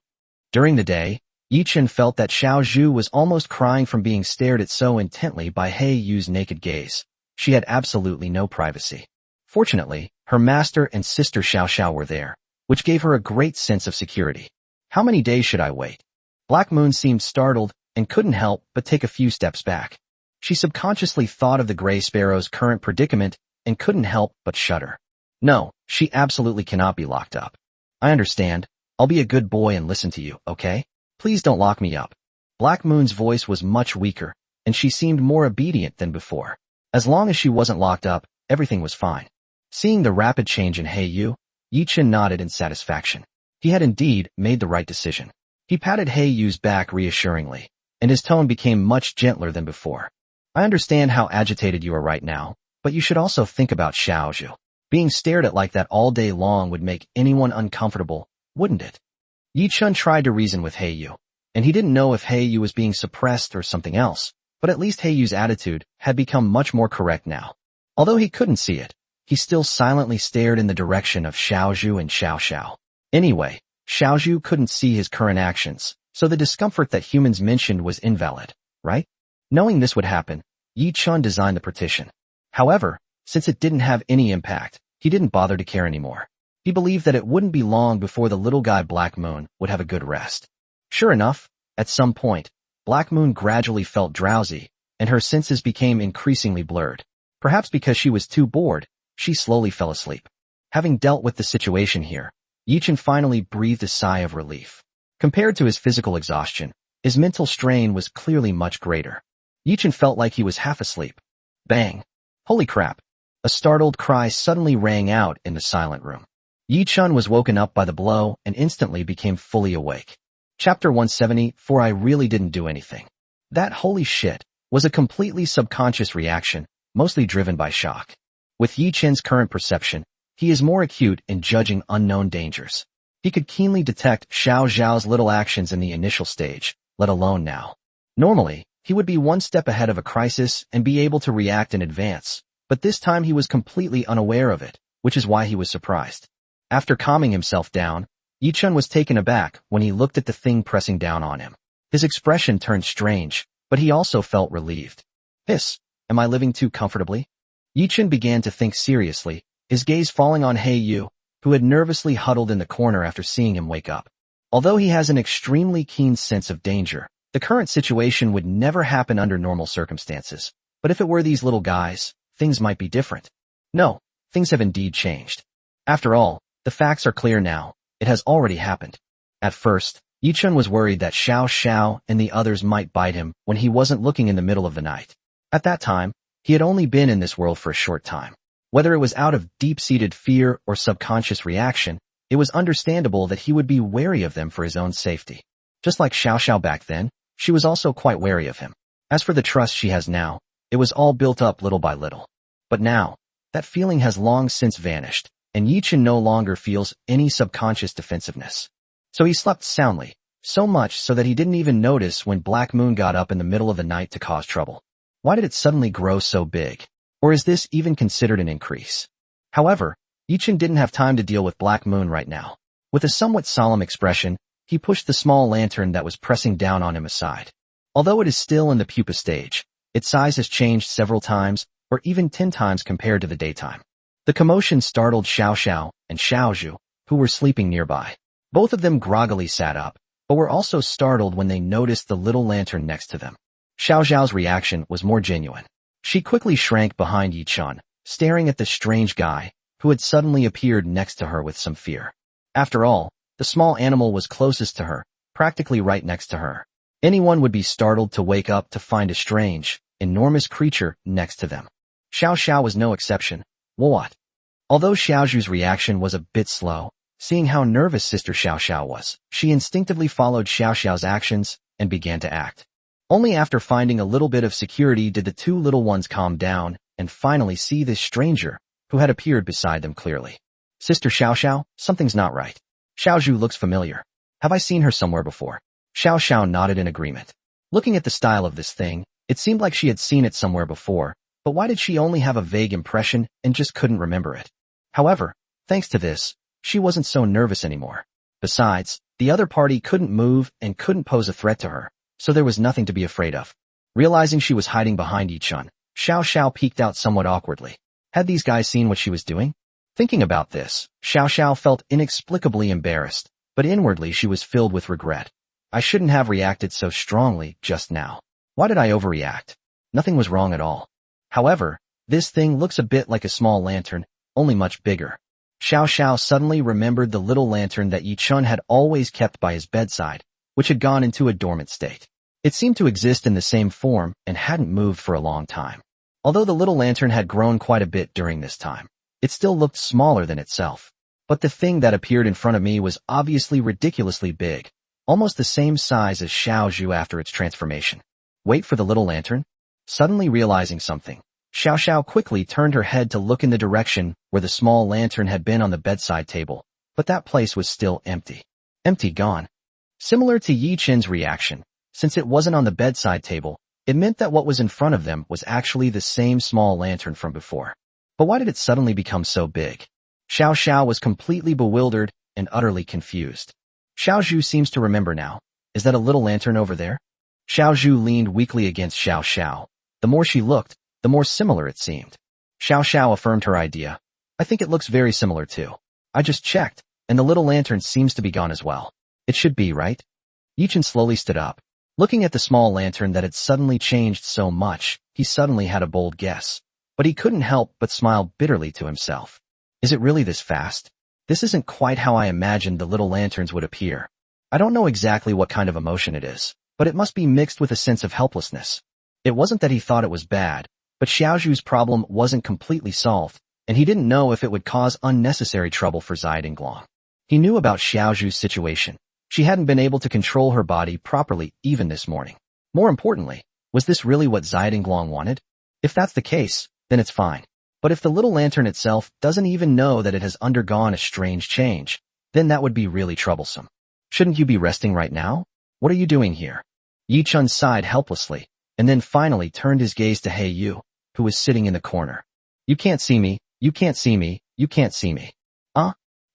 During the day, Yi Chen felt that Xiao Zhu was almost crying from being stared at so intently by Hei Yu's naked gaze. She had absolutely no privacy. Fortunately, her master and sister Shiao Sha were there, which gave her a great sense of security. How many days should I wait? Black Moon seemed startled and couldn't help but take a few steps back. She subconsciously thought of the Gray Sparrow's current predicament and couldn't help but shudder. No, she absolutely cannot be locked up. I understand. I'll be a good boy and listen to you, okay? Please don't lock me up. Black Moon's voice was much weaker, and she seemed more obedient than before. As long as she wasn't locked up, everything was fine. Seeing the rapid change in Hei Yu, Yi Chen nodded in satisfaction. He had indeed made the right decision. He patted Hei Yu's back reassuringly, and his tone became much gentler than before. I understand how agitated you are right now, but you should also think about Xiao Zhu. Being stared at like that all day long would make anyone uncomfortable, wouldn't it? Yi Chen tried to reason with Hei Yu, and he didn't know if Hei Yu was being suppressed or something else, but at least Hei Yu's attitude had become much more correct now. Although he couldn't see it, he still silently stared in the direction of Xiao Zhu and Xiao Sha. Anyway, Xiao Zhu couldn't see his current actions, so the discomfort that humans mentioned was invalid, right? Knowing this would happen, Yi Chen designed the partition. However, since it didn't have any impact, he didn't bother to care anymore. He believed that it wouldn't be long before the little guy Black Moon would have a good rest. Sure enough, at some point, Black Moon gradually felt drowsy, and her senses became increasingly blurred. Perhaps because she was too bored, she slowly fell asleep. Having dealt with the situation here, Yi Chen finally breathed a sigh of relief. Compared to his physical exhaustion, his mental strain was clearly much greater. Yi Chen felt like he was half asleep. Bang! Holy crap! A startled cry suddenly rang out in the silent room. Yi Chen was woken up by the blow and instantly became fully awake. Chapter 170, For I really didn't do anything. That holy shit was a completely subconscious reaction, mostly driven by shock. With Yi Chen's current perception, he is more acute in judging unknown dangers. He could keenly detect Xiao Zhao's little actions in the initial stage, let alone now. Normally, he would be one step ahead of a crisis and be able to react in advance, but this time he was completely unaware of it, which is why he was surprised. After calming himself down, Yi Chen was taken aback when he looked at the thing pressing down on him. His expression turned strange, but he also felt relieved. Hiss, am I living too comfortably? Yi Chen began to think seriously, his gaze falling on Hei Yu, who had nervously huddled in the corner after seeing him wake up. Although he has an extremely keen sense of danger, the current situation would never happen under normal circumstances. But if it were these little guys, things might be different. No, things have indeed changed. After all, the facts are clear now. It has already happened. At first, Yi Chen was worried that Shiao Sha and the others might bite him when he wasn't looking in the middle of the night. At that time, He had only been in this world for a short time. Whether it was out of deep-seated fear or subconscious reaction, it was understandable that he would be wary of them for his own safety. Just like Shiao Sha back then, she was also quite wary of him. As for the trust she has now, it was all built up little by little. But now, that feeling has long since vanished, and Yichen no longer feels any subconscious defensiveness. So he slept soundly, so much so that he didn't even notice when Black Moon got up in the middle of the night to cause trouble. Why did it suddenly grow so big? Or is this even considered an increase? However, Yichen didn't have time to deal with Black Moon right now. With a somewhat solemn expression, he pushed the small lantern that was pressing down on him aside. Although it is still in the pupa stage, its size has changed several times, or even 10 times compared to the daytime. The commotion startled Shiao Sha and Shiao Zhu, who were sleeping nearby. Both of them groggily sat up, but were also startled when they noticed the little lantern next to them. Xiao Zhao's reaction was more genuine. She quickly shrank behind Yichen, staring at the strange guy, who had suddenly appeared next to her with some fear. After all, the small animal was closest to her, practically right next to her. Anyone would be startled to wake up to find a strange, enormous creature next to them. Xiao Sha was no exception. What? Although Xiao Zhu's reaction was a bit slow, seeing how nervous Sister Xiao Sha was, she instinctively followed Xiao Xiao's actions and began to act. Only after finding a little bit of security did the two little ones calm down and finally see this stranger, who had appeared beside them clearly. Sister Xiao Xiao, something's not right. Xiao Zhu looks familiar. Have I seen her somewhere before? Xiao Xiao nodded in agreement. Looking at the style of this thing, it seemed like she had seen it somewhere before, but why did she only have a vague impression and just couldn't remember it? However, thanks to this, she wasn't so nervous anymore. Besides, the other party couldn't move and couldn't pose a threat to her, so there was nothing to be afraid of. Realizing she was hiding behind Yichen, Xiao Xiao peeked out somewhat awkwardly. Had these guys seen what she was doing? Thinking about this, Xiao Xiao felt inexplicably embarrassed, but inwardly she was filled with regret. I shouldn't have reacted so strongly just now. Why did I overreact? Nothing was wrong at all. However, this thing looks a bit like a small lantern, only much bigger. Xiao Xiao suddenly remembered the little lantern that Yichen had always kept by his bedside, which had gone into a dormant state. It seemed to exist in the same form and hadn't moved for a long time. Although the little lantern had grown quite a bit during this time, it still looked smaller than itself. But the thing that appeared in front of me was obviously ridiculously big, almost the same size as Xiao Zhu after its transformation. Wait for the little lantern? Suddenly realizing something, Xiao Xiao quickly turned her head to look in the direction where the small lantern had been on the bedside table, but that place was still empty. Empty, gone. Similar to Yi Chen's reaction, since it wasn't on the bedside table, it meant that what was in front of them was actually the same small lantern from before. But why did it suddenly become so big? Xiao Xiao was completely bewildered and utterly confused. Xiao Zhu seems to remember now. Is that a little lantern over there? Xiao Zhu leaned weakly against Xiao Xiao. The more she looked, the more similar it seemed. Xiao Xiao affirmed her idea. I think it looks very similar too. I just checked, and the little lantern seems to be gone as well. It should be, right? Yichen slowly stood up. Looking at the small lantern that had suddenly changed so much, he suddenly had a bold guess. But he couldn't help but smile bitterly to himself. Is it really this fast? This isn't quite how I imagined the little lanterns would appear. I don't know exactly what kind of emotion it is, but it must be mixed with a sense of helplessness. It wasn't that he thought it was bad, but Xiao Zhu's problem wasn't completely solved, and he didn't know if it would cause unnecessary trouble for Zidinglong. He knew about Xiao Zhu's situation. She hadn't been able to control her body properly even this morning. More importantly, was this really what Zidinglong wanted? If that's the case, then it's fine. But if the little lantern itself doesn't even know that it has undergone a strange change, then that would be really troublesome. Shouldn't you be resting right now? What are you doing here? Yichen sighed helplessly, and then finally turned his gaze to He Yu, who was sitting in the corner. You can't see me, you can't see me, you can't see me.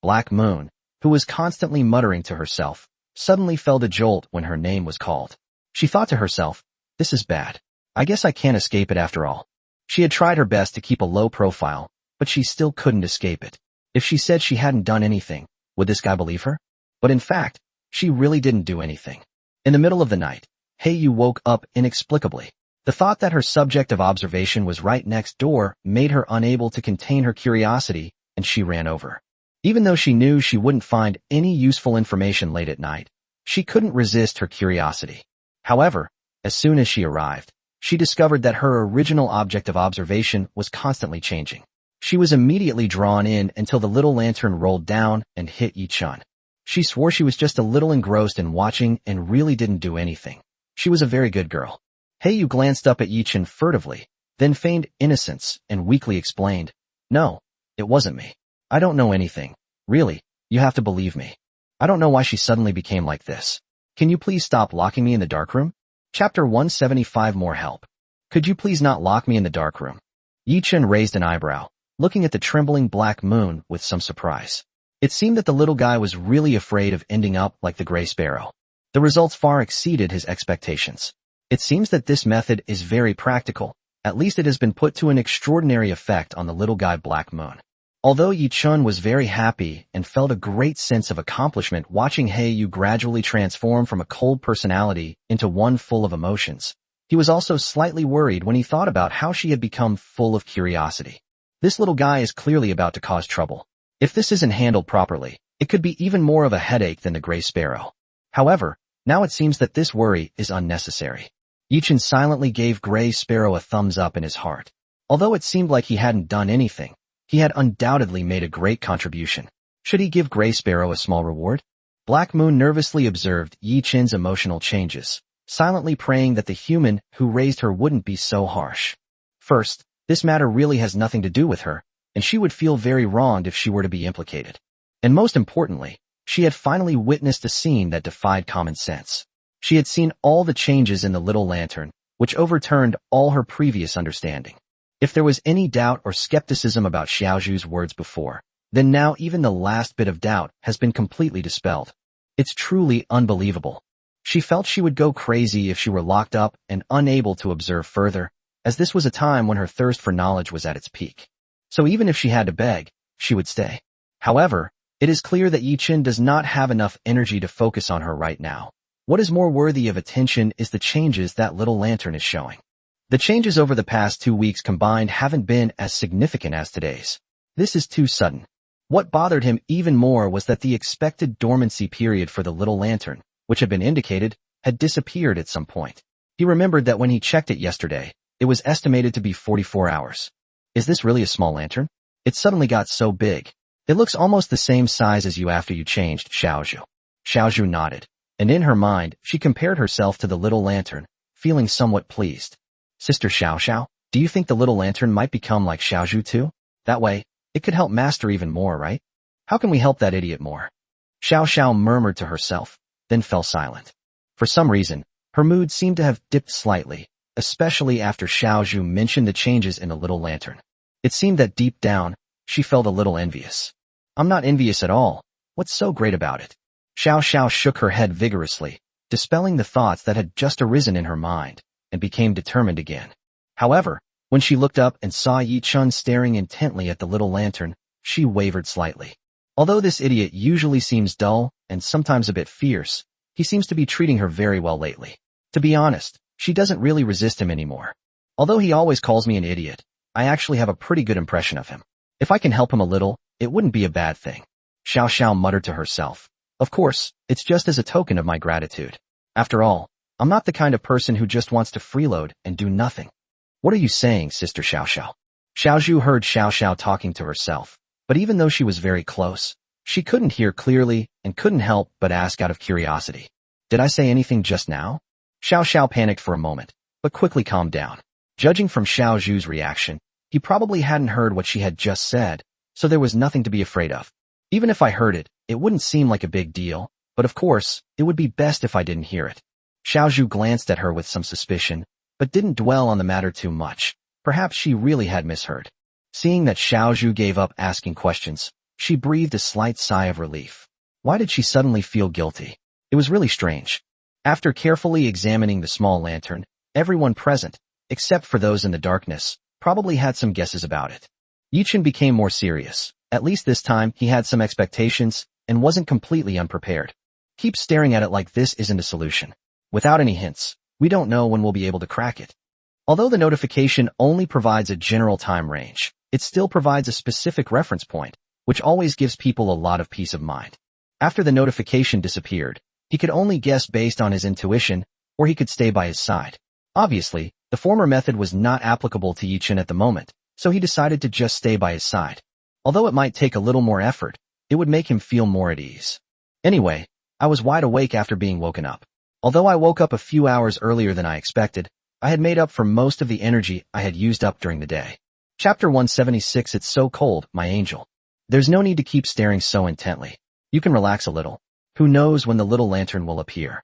Black Moon, who was constantly muttering to herself, suddenly felt a jolt when her name was called. She thought to herself, this is bad. I guess I can't escape it after all. She had tried her best to keep a low profile, but she still couldn't escape it. If she said she hadn't done anything, would this guy believe her? But in fact, she really didn't do anything. In the middle of the night, He Yu woke up inexplicably. The thought that her subject of observation was right next door made her unable to contain her curiosity, and she ran over. Even though she knew she wouldn't find any useful information late at night, she couldn't resist her curiosity. However, as soon as she arrived, she discovered that her original object of observation was constantly changing. She was immediately drawn in until the little lantern rolled down and hit Yi-chun. She swore she was just a little engrossed in watching and really didn't do anything. She was a very good girl. Heiyu glanced up at Yi-chun furtively, then feigned innocence and weakly explained, "No, it wasn't me. I don't know anything. Really, you have to believe me. I don't know why she suddenly became like this. Can you please stop locking me in the darkroom?" Chapter 175 More help. Could you please not lock me in the darkroom? Yi-chun raised an eyebrow, looking at the trembling black moon with some surprise. It seemed that the little guy was really afraid of ending up like the gray sparrow. The results far exceeded his expectations. It seems that this method is very practical. At least it has been put to an extraordinary effect on the little guy Black Moon. Although Yi-chun was very happy and felt a great sense of accomplishment watching Heiyu gradually transform from a cold personality into one full of emotions, he was also slightly worried when he thought about how she had become full of curiosity. This little guy is clearly about to cause trouble. If this isn't handled properly, it could be even more of a headache than the gray sparrow. However, now it seems that this worry is unnecessary. Yi-chun silently gave Gray Sparrow a thumbs up in his heart. Although it seemed like he hadn't done anything, he had undoubtedly made a great contribution. Should he give Gray Sparrow a small reward? Black Moon nervously observed Yi-chun's emotional changes, silently praying that the human who raised her wouldn't be so harsh. First, this matter really has nothing to do with her, and she would feel very wronged if she were to be implicated. And most importantly, she had finally witnessed a scene that defied common sense. She had seen all the changes in the little lantern, which overturned all her previous understanding. If there was any doubt or skepticism about Xiaozhu's words before, then now even the last bit of doubt has been completely dispelled. It's truly unbelievable. She felt she would go crazy if she were locked up and unable to observe further, as this was a time when her thirst for knowledge was at its peak. So even if she had to beg, she would stay. However, it is clear that Yi-chun does not have enough energy to focus on her right now. What is more worthy of attention is the changes that little lantern is showing. The changes over the past 2 weeks combined haven't been as significant as today's. This is too sudden. What bothered him even more was that the expected dormancy period for the little lantern, which had been indicated, had disappeared at some point. He remembered that when he checked it yesterday, it was estimated to be 44 hours. Is this really a small lantern? It suddenly got so big. It looks almost the same size as you after you changed, Xiaozhu. Xiaozhu nodded, and in her mind, she compared herself to the little lantern, feeling somewhat pleased. Sister Shiao Sha, do you think the little lantern might become like Xiaozhu too? That way, it could help master even more, right? How can we help that idiot more? Shiao Sha murmured to herself, then fell silent. For some reason, her mood seemed to have dipped slightly, especially after Xiaozhu mentioned the changes in the little lantern. It seemed that deep down, she felt a little envious. I'm not envious at all. What's so great about it? Xiao Sha shook her head vigorously, dispelling the thoughts that had just arisen in her mind, and became determined again. However, when she looked up and saw Yi-chun staring intently at the little lantern, she wavered slightly. Although this idiot usually seems dull and sometimes a bit fierce, he seems to be treating her very well lately. To be honest, she doesn't really resist him anymore. Although he always calls me an idiot, I actually have a pretty good impression of him. If I can help him a little, it wouldn't be a bad thing. Xiao Sha muttered to herself. Of course, it's just as a token of my gratitude. After all, I'm not the kind of person who just wants to freeload and do nothing. What are you saying, Sister Xiao Sha? Xiaozhu heard Xiao Sha talking to herself, but even though she was very close, she couldn't hear clearly and couldn't help but ask out of curiosity. Did I say anything just now? Xiao Sha panicked for a moment, but quickly calmed down. Judging from Xiaozhu's reaction, he probably hadn't heard what she had just said, so there was nothing to be afraid of. Even if I heard it, it wouldn't seem like a big deal, but of course, it would be best if I didn't hear it. Xiaozhu glanced at her with some suspicion, but didn't dwell on the matter too much. Perhaps she really had misheard. Seeing that Xiaozhu gave up asking questions, she breathed a slight sigh of relief. Why did she suddenly feel guilty? It was really strange. After carefully examining the small lantern, everyone present, except for those in the darkness, probably had some guesses about it. Yi-chun became more serious. At least this time he had some expectations and wasn't completely unprepared. Keep staring at it like this isn't a solution. Without any hints, we don't know when we'll be able to crack it. Although the notification only provides a general time range, it still provides a specific reference point, which always gives people a lot of peace of mind. After the notification disappeared, he could only guess based on his intuition, or he could stay by his side. Obviously, the The former method was not applicable to Yichen at the moment, so he decided to just stay by his side. Although it might take a little more effort, it would make him feel more at ease. Anyway, I was wide awake after being woken up. Although I woke up a few hours earlier than I expected, I had made up for most of the energy I had used up during the day. Chapter 176. It's so cold, my angel. There's no need to keep staring so intently. You can relax a little. Who knows when the little lantern will appear?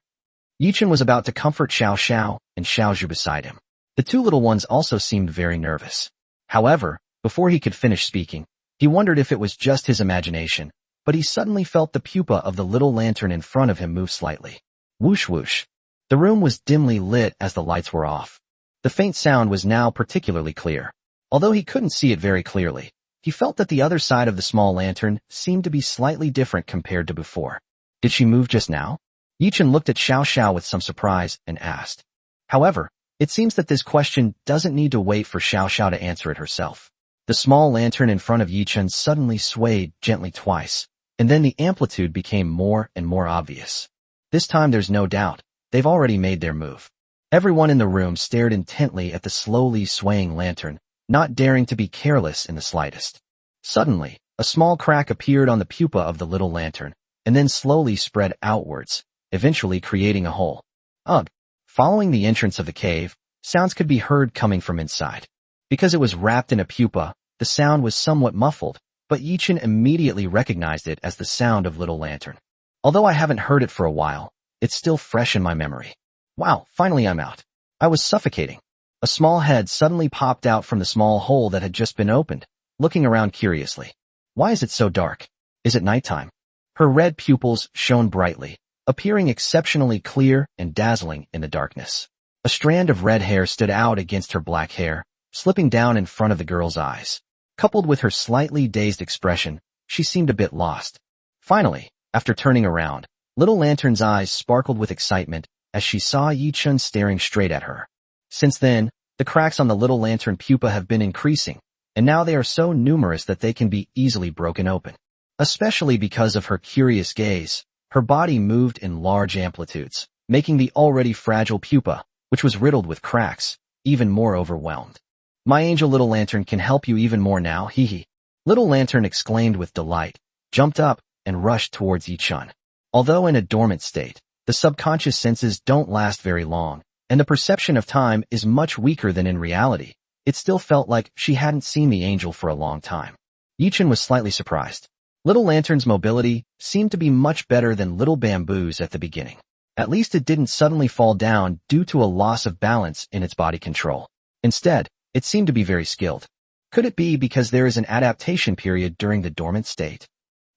Yichen was about to comfort Shiao Sha and Shiao Sha beside him. The two little ones also seemed very nervous. However, before he could finish speaking, he wondered if it was just his imagination, but he suddenly felt the pupa of the little lantern in front of him move slightly. Whoosh whoosh. The room was dimly lit as the lights were off. The faint sound was now particularly clear. Although he couldn't see it very clearly, he felt that the other side of the small lantern seemed to be slightly different compared to before. Did she move just now? Yichen looked at Shiao Sha with some surprise and asked. However, it seems that this question doesn't need to wait for Shiao Sha to answer it herself. The small lantern in front of Yichen suddenly swayed gently twice, and then the amplitude became more and more obvious. This time there's no doubt, they've already made their move. Everyone in the room stared intently at the slowly swaying lantern, not daring to be careless in the slightest. Suddenly, a small crack appeared on the pupa of the little lantern, and then slowly spread outwards, eventually creating a hole. Ugh! Following the entrance of the cave, sounds could be heard coming from inside. Because it was wrapped in a pupa, the sound was somewhat muffled, but Yichen immediately recognized it as the sound of Little Lantern. Although I haven't heard it for a while, it's still fresh in my memory. Wow, finally I'm out. I was suffocating. A small head suddenly popped out from the small hole that had just been opened, looking around curiously. Why is it so dark? Is it nighttime? Her red pupils shone brightly, appearing exceptionally clear and dazzling in the darkness. A strand of red hair stood out against her black hair, slipping down in front of the girl's eyes. Coupled with her slightly dazed expression, she seemed a bit lost. Finally, after turning around, Little Lantern's eyes sparkled with excitement as she saw Yichen staring straight at her. Since then, the cracks on the Little Lantern pupa have been increasing, and now they are so numerous that they can be easily broken open. Especially because of her curious gaze, her body moved in large amplitudes, making the already fragile pupa, which was riddled with cracks, even more overwhelmed. My angel Little Lantern can help you even more now, hee hee. Little Lantern exclaimed with delight, jumped up, and rushed towards Yichen. Although in a dormant state, the subconscious senses don't last very long, and the perception of time is much weaker than in reality. It still felt like she hadn't seen the angel for a long time. Yichen was slightly surprised. Little Lantern's mobility seemed to be much better than Little Bamboo's at the beginning. At least it didn't suddenly fall down due to a loss of balance in its body control. Instead, it seemed to be very skilled. Could it be because there is an adaptation period during the dormant state?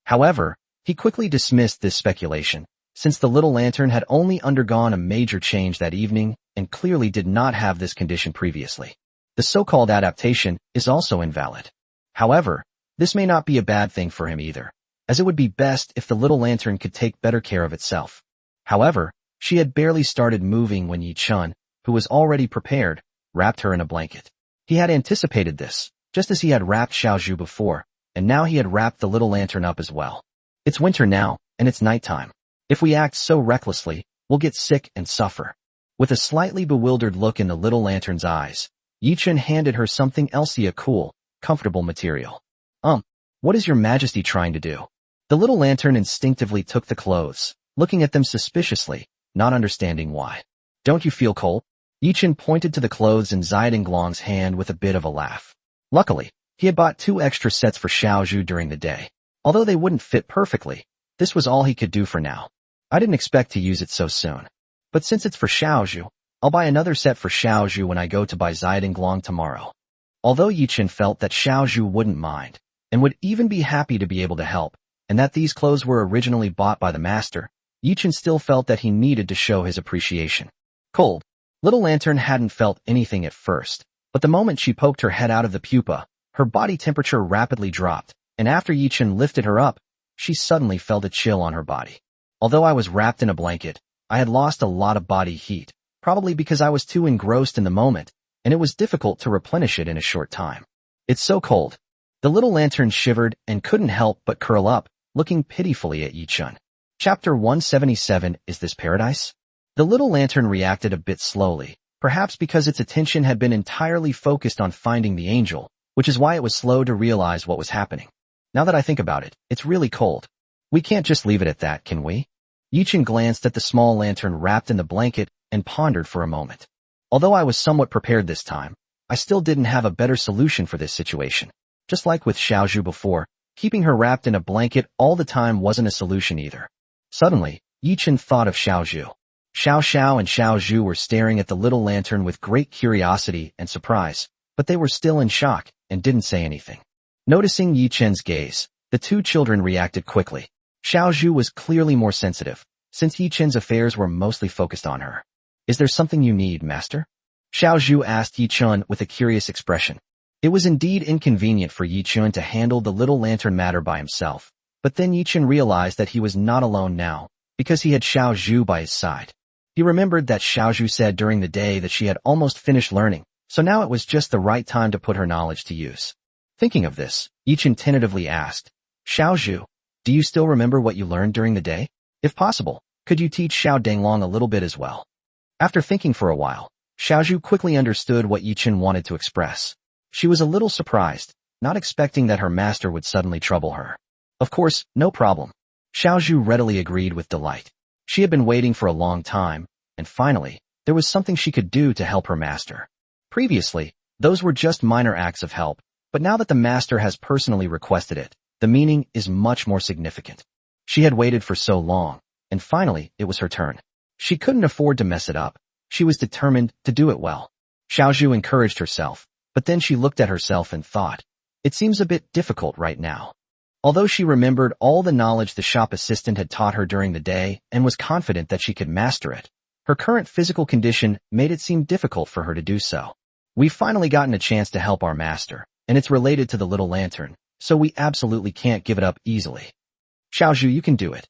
However, he quickly dismissed this speculation, since the Little Lantern had only undergone a major change that evening and clearly did not have this condition previously. The so-called adaptation is also invalid. However, this may not be a bad thing for him either, as it would be best if the Little Lantern could take better care of itself. However, she had barely started moving when Yichen, who was already prepared, wrapped her in a blanket. He had anticipated this, just as he had wrapped Shiao Sha before, and now he had wrapped the Little Lantern up as well. It's winter now, and it's nighttime. If we act so recklessly, we'll get sick and suffer. With a slightly bewildered look in the Little Lantern's eyes, Yichen handed her something else, a cool, comfortable material. What is your majesty trying to do? The Little Lantern instinctively took the clothes, looking at them suspiciously, not understanding why. Don't you feel cold? Yichen pointed to the clothes in Xiaodinglong's hand with a bit of a laugh. Luckily, he had bought 2 extra sets for Shiao Sha during the day. Although they wouldn't fit perfectly, this was all he could do for now. I didn't expect to use it so soon. But since it's for Shiao Sha, I'll buy another set for Shiao Sha when I go to buy Xiaodinglong tomorrow. Although Yichen felt that Shiao Sha wouldn't mind, and would even be happy to be able to help, and that these clothes were originally bought by the master, Yichen still felt that he needed to show his appreciation. Cold. Little Lantern hadn't felt anything at first, but the moment she poked her head out of the pupa, her body temperature rapidly dropped, and after Yichen lifted her up, she suddenly felt a chill on her body. Although I was wrapped in a blanket, I had lost a lot of body heat, probably because I was too engrossed in the moment, and it was difficult to replenish it in a short time. It's so cold. The Little Lantern shivered and couldn't help but curl up, looking pitifully at Yichen. Chapter 177. Is this paradise? The Little Lantern reacted a bit slowly, perhaps because its attention had been entirely focused on finding the angel, which is why it was slow to realize what was happening. Now that I think about it, it's really cold. We can't just leave it at that, can we? Yichen glanced at the small lantern wrapped in the blanket and pondered for a moment. Although I was somewhat prepared this time, I still didn't have a better solution for this situation. Just like with Xiao Zhu before, keeping her wrapped in a blanket all the time wasn't a solution either. Suddenly, Yichen thought of Xiao Zhu. Xiao Sha and Xiao Zhu were staring at the little lantern with great curiosity and surprise, but they were still in shock and didn't say anything. Noticing Yichen's gaze, the two children reacted quickly. Xiao Zhu was clearly more sensitive, since Yichen's affairs were mostly focused on her. Is there something you need, master? Xiao Zhu asked Yichen with a curious expression. It was indeed inconvenient for Yichen to handle the little lantern matter by himself, but then Yichen realized that he was not alone now, because he had Xiao Zhu by his side. He remembered that Xiao Zhu said during the day that she had almost finished learning, so now it was just the right time to put her knowledge to use. Thinking of this, Yichen tentatively asked, Xiao Zhu, do you still remember what you learned during the day? If possible, could you teach Xiao Danglong a little bit as well? After thinking for a while, Xiao Zhu quickly understood what Yichen wanted to express. She was a little surprised, not expecting that her master would suddenly trouble her. Of course, no problem. Xiao Zhu readily agreed with delight. She had been waiting for a long time, and finally, there was something she could do to help her master. Previously, those were just minor acts of help, but now that the master has personally requested it, the meaning is much more significant. She had waited for so long, and finally, it was her turn. She couldn't afford to mess it up. She was determined to do it well. Xiao Zhu encouraged herself, but then she looked at herself and thought, it seems a bit difficult right now. Although she remembered all the knowledge the shop assistant had taught her during the day and was confident that she could master it, her current physical condition made it seem difficult for her to do so. We've finally gotten a chance to help our master, and it's related to the little lantern, so we absolutely can't give it up easily. Xiao Zhu, you can do it.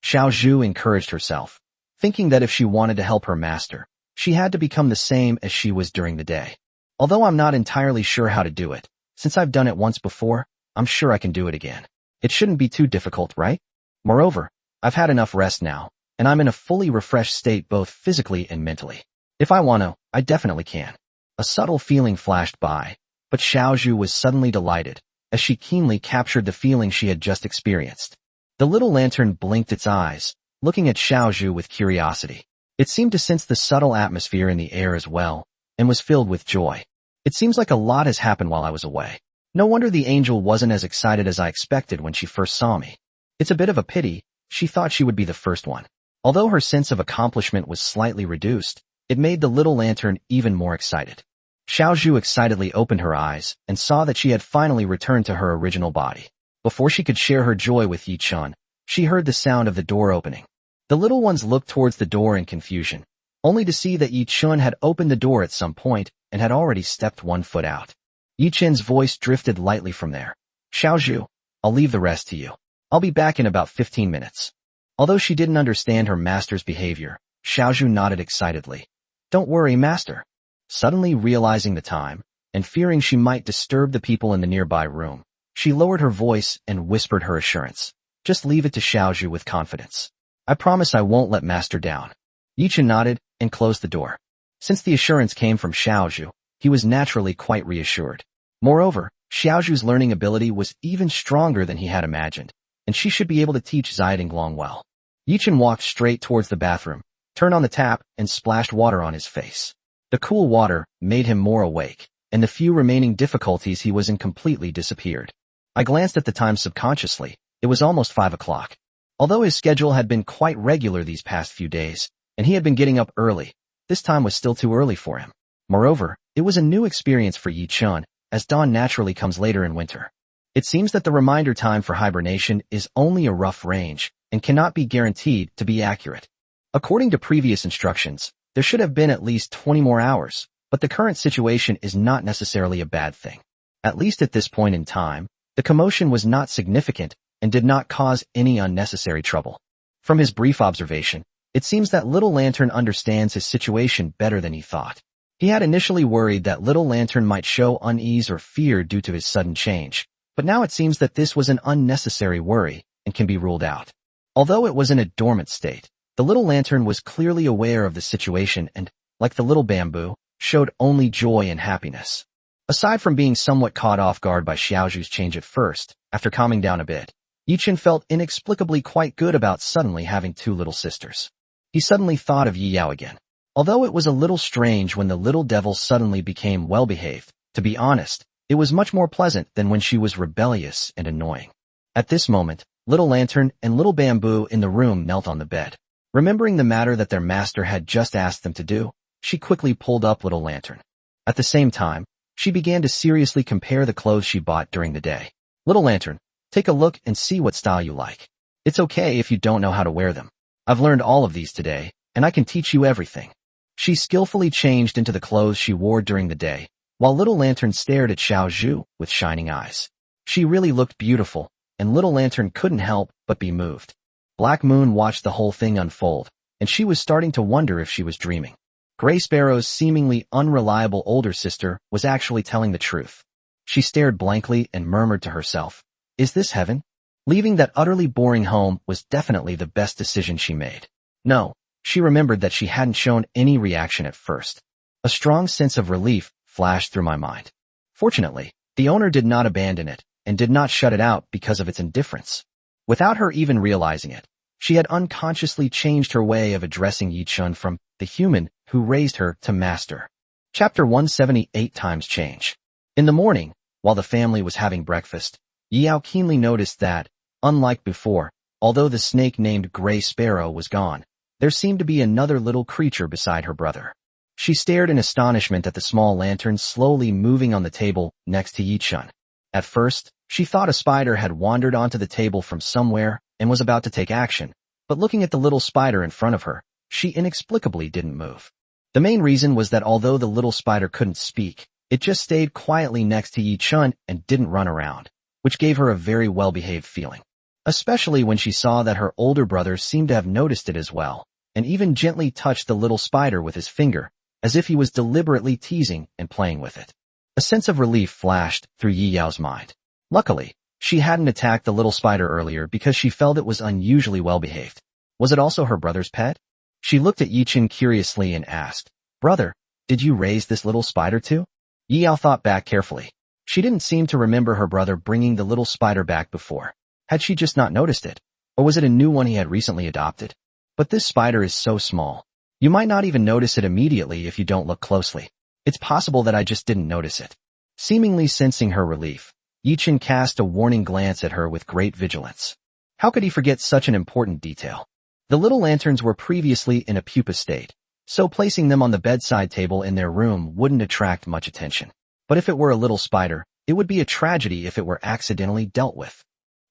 Xiao Zhu encouraged herself, thinking that if she wanted to help her master, she had to become the same as she was during the day. Although I'm not entirely sure how to do it, since I've done it once before, I'm sure I can do it again. It shouldn't be too difficult, right? Moreover, I've had enough rest now, and I'm in a fully refreshed state both physically and mentally. If I want to, I definitely can. A subtle feeling flashed by, but Xiao Zhu was suddenly delighted, as she keenly captured the feeling she had just experienced. The little lantern blinked its eyes, looking at Xiao Zhu with curiosity. It seemed to sense the subtle atmosphere in the air as well, and was filled with joy. It seems like a lot has happened while I was away. No wonder the angel wasn't as excited as I expected when she first saw me. It's a bit of a pity, she thought she would be the first one. Although her sense of accomplishment was slightly reduced, it made the little lantern even more excited. Xiao Zhu excitedly opened her eyes and saw that she had finally returned to her original body. Before she could share her joy with Yichen, she heard the sound of the door opening. The little ones looked towards the door in confusion, only to see that Yichen had opened the door at some point and had already stepped 1 foot out. Yichen's voice drifted lightly from there. Xiao Zhu, I'll leave the rest to you. I'll be back in about 15 minutes. Although she didn't understand her master's behavior, Xiao Zhu nodded excitedly. Don't worry, master. Suddenly realizing the time, and fearing she might disturb the people in the nearby room, she lowered her voice and whispered her assurance. Just leave it to Xiao Zhu with confidence. I promise I won't let master down. Yichen nodded and closed the door. Since the assurance came from Xiao Zhu, he was naturally quite reassured. Moreover, Xiao Zhu's learning ability was even stronger than he had imagined, and she should be able to teach Xiaodinglong well. Yichen walked straight towards the bathroom, turned on the tap, and splashed water on his face. The cool water made him more awake, and the few remaining difficulties he was in completely disappeared. I glanced at the time subconsciously. It was almost 5 o'clock. Although his schedule had been quite regular these past few days, and he had been getting up early, this time was still too early for him. Moreover, it was a new experience for Yichen, as dawn naturally comes later in winter. It seems that the reminder time for hibernation is only a rough range, and cannot be guaranteed to be accurate. According to previous instructions, there should have been at least 20 more hours, but the current situation is not necessarily a bad thing. At least at this point in time, the commotion was not significant and did not cause any unnecessary trouble. From his brief observation, it seems that Little Lantern understands his situation better than he thought. He had initially worried that Little Lantern might show unease or fear due to his sudden change, but now it seems that this was an unnecessary worry and can be ruled out. Although it was in a dormant state, the Little Lantern was clearly aware of the situation and, like the little bamboo, showed only joy and happiness. Aside from being somewhat caught off guard by Xiaozhu's change at first, after calming down a bit, Yichen felt inexplicably quite good about suddenly having two little sisters. He suddenly thought of Yi Yao again. Although it was a little strange when the little devil suddenly became well-behaved, to be honest, it was much more pleasant than when she was rebellious and annoying. At this moment, Little Lantern and Little Bamboo in the room knelt on the bed. Remembering the matter that their master had just asked them to do, she quickly pulled up Little Lantern. At the same time, she began to seriously compare the clothes she bought during the day. Little Lantern, take a look and see what style you like. It's okay if you don't know how to wear them. I've learned all of these today, and I can teach you everything. She skillfully changed into the clothes she wore during the day, while Little Lantern stared at Xiaozhu with shining eyes. She really looked beautiful, and Little Lantern couldn't help but be moved. Black Moon watched the whole thing unfold, and she was starting to wonder if she was dreaming. Gray Sparrow's seemingly unreliable older sister was actually telling the truth. She stared blankly and murmured to herself, "Is this heaven?" Leaving that utterly boring home was definitely the best decision she made. No, she remembered that she hadn't shown any reaction at first. A strong sense of relief flashed through my mind. Fortunately, the owner did not abandon it and did not shut it out because of its indifference. Without her even realizing it, she had unconsciously changed her way of addressing Yichun from the human who raised her to master. Chapter 178 Times Change. In the morning, while the family was having breakfast, Yi Yao keenly noticed that, unlike before, although the snake named Gray Sparrow was gone, there seemed to be another little creature beside her brother. She stared in astonishment at the small lantern slowly moving on the table next to Yichun. At first, she thought a spider had wandered onto the table from somewhere and was about to take action, but looking at the little spider in front of her, she inexplicably didn't move. The main reason was that although the little spider couldn't speak, it just stayed quietly next to Yichun and didn't run around, which gave her a very well-behaved feeling. Especially when she saw that her older brother seemed to have noticed it as well, and even gently touched the little spider with his finger, as if he was deliberately teasing and playing with it. A sense of relief flashed through Yi Yao's mind. Luckily, she hadn't attacked the little spider earlier because she felt it was unusually well-behaved. Was it also her brother's pet? She looked at Yichun curiously and asked, "Brother, did you raise this little spider too?" Yi Yao thought back carefully. She didn't seem to remember her brother bringing the little spider back before. Had she just not noticed it? Or was it a new one he had recently adopted? But this spider is so small. You might not even notice it immediately if you don't look closely. It's possible that I just didn't notice it. Seemingly sensing her relief, Yichun cast a warning glance at her with great vigilance. How could he forget such an important detail? The little lanterns were previously in a pupa state, so placing them on the bedside table in their room wouldn't attract much attention. But if it were a little spider, it would be a tragedy if it were accidentally dealt with.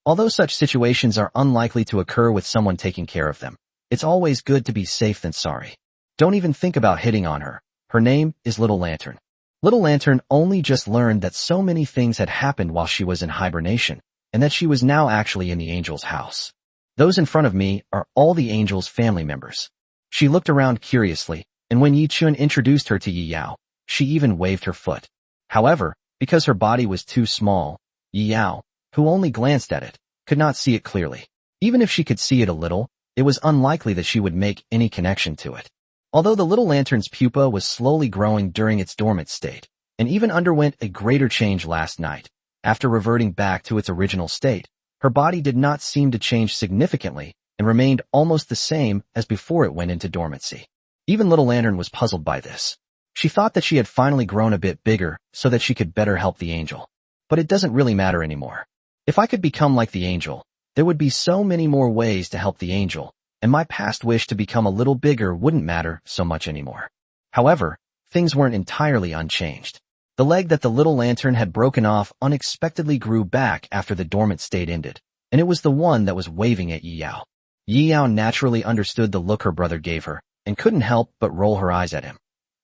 Although such situations are unlikely to occur with someone taking care of them, it's always good to be safe than sorry. Don't even think about hitting on her. Her name is Little Lantern. Little Lantern only just learned that so many things had happened while she was in hibernation, and that she was now actually in the angel's house. Those in front of me are all the angel's family members. She looked around curiously, and when Yichun introduced her to Yi Yao, she even waved her foot. However, because her body was too small, Yi Yao, who only glanced at it, could not see it clearly. Even if she could see it a little, it was unlikely that she would make any connection to it. Although the little lantern's pupa was slowly growing during its dormant state, and even underwent a greater change last night, after reverting back to its original state, her body did not seem to change significantly and remained almost the same as before it went into dormancy. Even Little Lantern was puzzled by this. She thought that she had finally grown a bit bigger so that she could better help the angel. But it doesn't really matter anymore. If I could become like the angel, there would be so many more ways to help the angel, and my past wish to become a little bigger wouldn't matter so much anymore. However, things weren't entirely unchanged. The leg that the little lantern had broken off unexpectedly grew back after the dormant state ended, and it was the one that was waving at Yi Yao. Yi Yao naturally understood the look her brother gave her, and couldn't help but roll her eyes at him.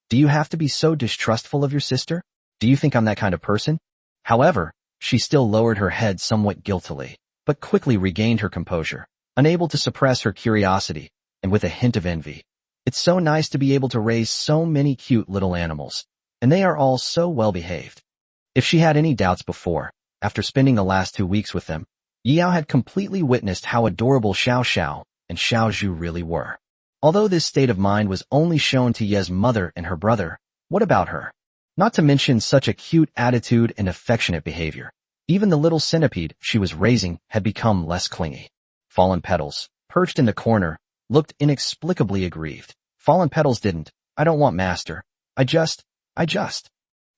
Do you have to be so distrustful of your sister? Do you think I'm that kind of person? However, she still lowered her head somewhat guiltily, but quickly regained her composure, unable to suppress her curiosity, and with a hint of envy. It's so nice to be able to raise so many cute little animals, and they are all so well behaved. If she had any doubts before, after spending the last 2 weeks with them, Yi Yao had completely witnessed how adorable Shiao Sha and Xiaozhu really were. Although this state of mind was only shown to Ye's mother and her brother, what about her? Not to mention such a cute attitude and affectionate behavior. Even the little centipede she was raising had become less clingy. Fallen Petals, perched in the corner, looked inexplicably aggrieved. Fallen Petals didn't. I don't want master.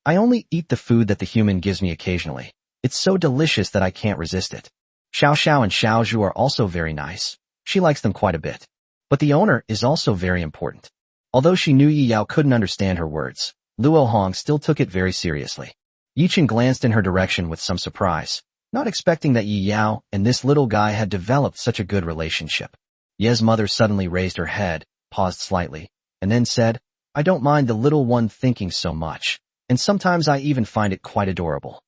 I only eat the food that the human gives me occasionally. It's so delicious that I can't resist it. Xiao Sha and Xiao Zhu are also very nice. She likes them quite a bit. But the owner is also very important. Although she knew Yi Yao couldn't understand her words, Luo Hong still took it very seriously. Yi Chen glanced in her direction with some surprise, not expecting that Yi Yao and this little guy had developed such a good relationship. Ye's mother suddenly raised her head, paused slightly, and then said, I don't mind the little one thinking so much, and sometimes I even find it quite adorable.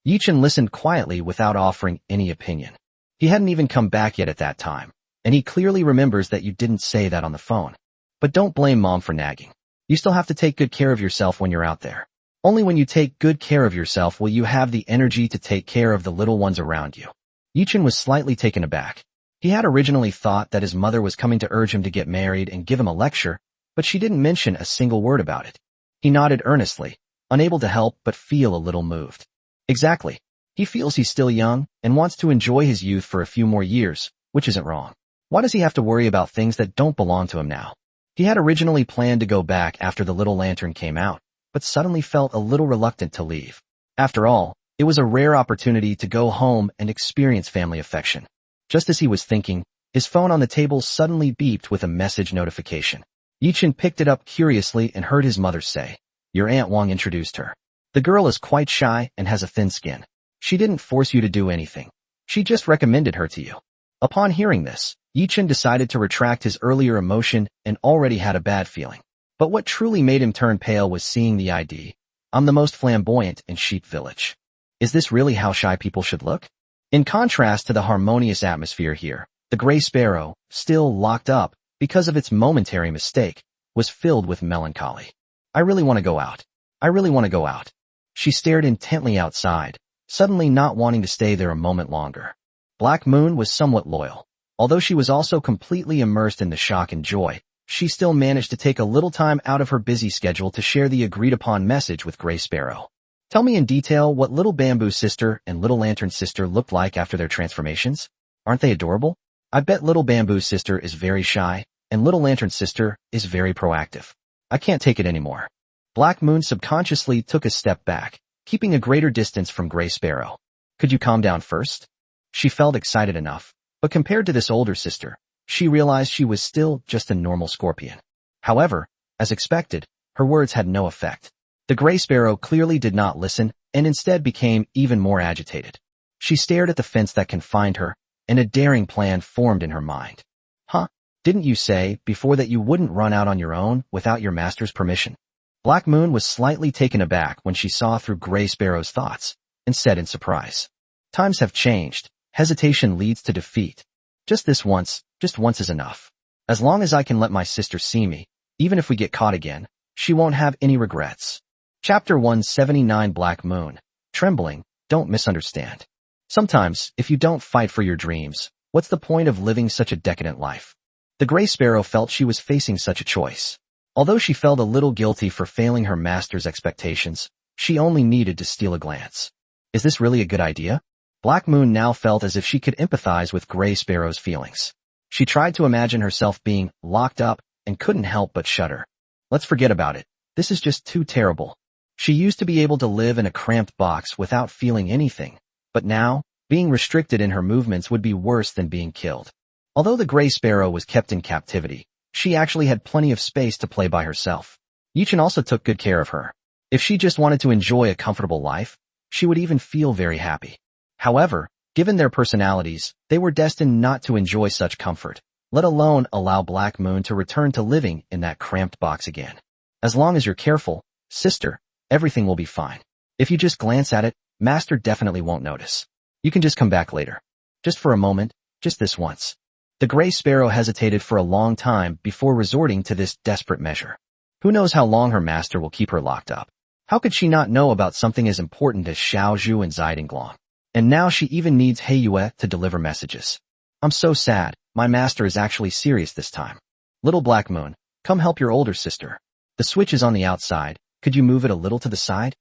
Yi Chen listened quietly without offering any opinion. He hadn't even come back yet at that time, and he clearly remembers that you didn't say that on the phone. But don't blame mom for nagging. You still have to take good care of yourself when you're out there. Only when you take good care of yourself will you have the energy to take care of the little ones around you. Yi Chen was slightly taken aback. He had originally thought that his mother was coming to urge him to get married and give him a lecture, but she didn't mention a single word about it. He nodded earnestly, unable to help but feel a little moved. Exactly. He feels he's still young and wants to enjoy his youth for a few more years, which isn't wrong. Why does he have to worry about things that don't belong to him now? He had originally planned to go back after the little lantern came out, but suddenly felt a little reluctant to leave. After all, it was a rare opportunity to go home and experience family affection. Just as he was thinking, his phone on the table suddenly beeped with a message notification. Yi Chen picked it up curiously and heard his mother say, Your Aunt Wang introduced her. The girl is quite shy and has a thin skin. She didn't force you to do anything. She just recommended her to you. Upon hearing this, Yi Chen decided to retract his earlier emotion and already had a bad feeling. But what truly made him turn pale was seeing the ID. I'm the most flamboyant in Sheep Village. Is this really how shy people should look? In contrast to the harmonious atmosphere here, the gray sparrow, still locked up because of its momentary mistake, was filled with melancholy. I really want to go out. I really want to go out. She stared intently outside, suddenly not wanting to stay there a moment longer. Black Moon was somewhat loyal. Although she was also completely immersed in the shock and joy, she still managed to take a little time out of her busy schedule to share the agreed-upon message with Gray Sparrow. Tell me in detail what Little Bamboo Sister and Little Lantern Sister looked like after their transformations. Aren't they adorable? I bet Little Bamboo Sister is very shy, and Little Lantern Sister is very proactive. I can't take it anymore. Black Moon subconsciously took a step back, keeping a greater distance from Gray Sparrow. Could you calm down first? She felt excited enough, but compared to this older sister, she realized she was still just a normal scorpion. However, as expected, her words had no effect. The Gray Sparrow clearly did not listen and instead became even more agitated. She stared at the fence that confined her, and a daring plan formed in her mind. Huh? Didn't you say before that you wouldn't run out on your own without your master's permission? Black Moon was slightly taken aback when she saw through Gray Sparrow's thoughts, and said in surprise, Times have changed. Hesitation leads to defeat. Just once is enough. As long as I can let my sister see me, even if we get caught again, she won't have any regrets. Chapter 179 Black Moon. Trembling, don't misunderstand. Sometimes, if you don't fight for your dreams, what's the point of living such a decadent life? The Gray Sparrow felt she was facing such a choice. Although she felt a little guilty for failing her master's expectations, she only needed to steal a glance. Is this really a good idea? Black Moon now felt as if she could empathize with Gray Sparrow's feelings. She tried to imagine herself being locked up and couldn't help but shudder. Let's forget about it. This is just too terrible. She used to be able to live in a cramped box without feeling anything, but now, being restricted in her movements would be worse than being killed. Although the Gray Sparrow was kept in captivity, she actually had plenty of space to play by herself. Yi Chen also took good care of her. If she just wanted to enjoy a comfortable life, she would even feel very happy. However, given their personalities, they were destined not to enjoy such comfort, let alone allow Black Moon to return to living in that cramped box again. As long as you're careful, sister, everything will be fine. If you just glance at it, Master definitely won't notice. You can just come back later. Just for a moment, just this once. The Gray Sparrow hesitated for a long time before resorting to this desperate measure. Who knows how long her master will keep her locked up? How could she not know about something as important as Xiao Zhu and Zidinglong? And now she even needs He Yue to deliver messages. I'm so sad, my master is actually serious this time. Little Black Moon, come help your older sister. The switch is on the outside. Could you move it a little to the side?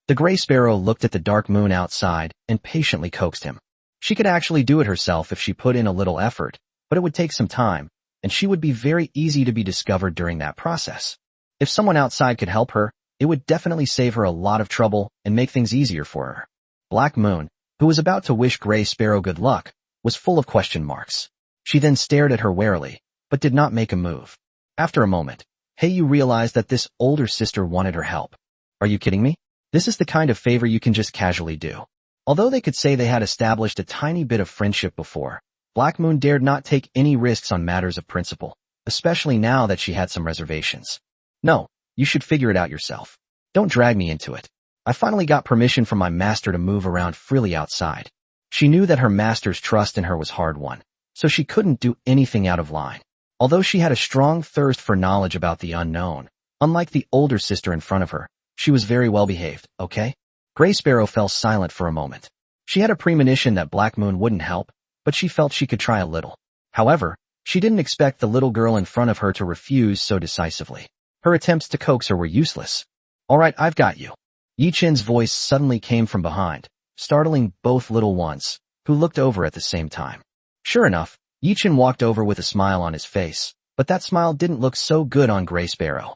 The gray sparrow looked at the dark moon outside and patiently coaxed him. She could actually do it herself if she put in a little effort, but it would take some time, and she would be very easy to be discovered during that process. If someone outside could help her, it would definitely save her a lot of trouble and make things easier for her. Black Moon, who was about to wish Gray Sparrow good luck, was full of question marks. She then stared at her warily, but did not make a move. After a moment, Heiyu realized that this older sister wanted her help. Are you kidding me? This is the kind of favor you can just casually do. Although they could say they had established a tiny bit of friendship before, Black Moon dared not take any risks on matters of principle, especially now that she had some reservations. No, you should figure it out yourself. Don't drag me into it. I finally got permission from my master to move around freely outside. She knew that her master's trust in her was hard-won, so she couldn't do anything out of line. Although she had a strong thirst for knowledge about the unknown, unlike the older sister in front of her, she was very well behaved, okay? Gray Sparrow fell silent for a moment. She had a premonition that Black Moon wouldn't help, but she felt she could try a little. However, she didn't expect the little girl in front of her to refuse so decisively. Her attempts to coax her were useless. All right, I've got you. Yi Chen's voice suddenly came from behind, startling both little ones, who looked over at the same time. Sure enough, Yi Chen walked over with a smile on his face, but that smile didn't look so good on Gray Sparrow.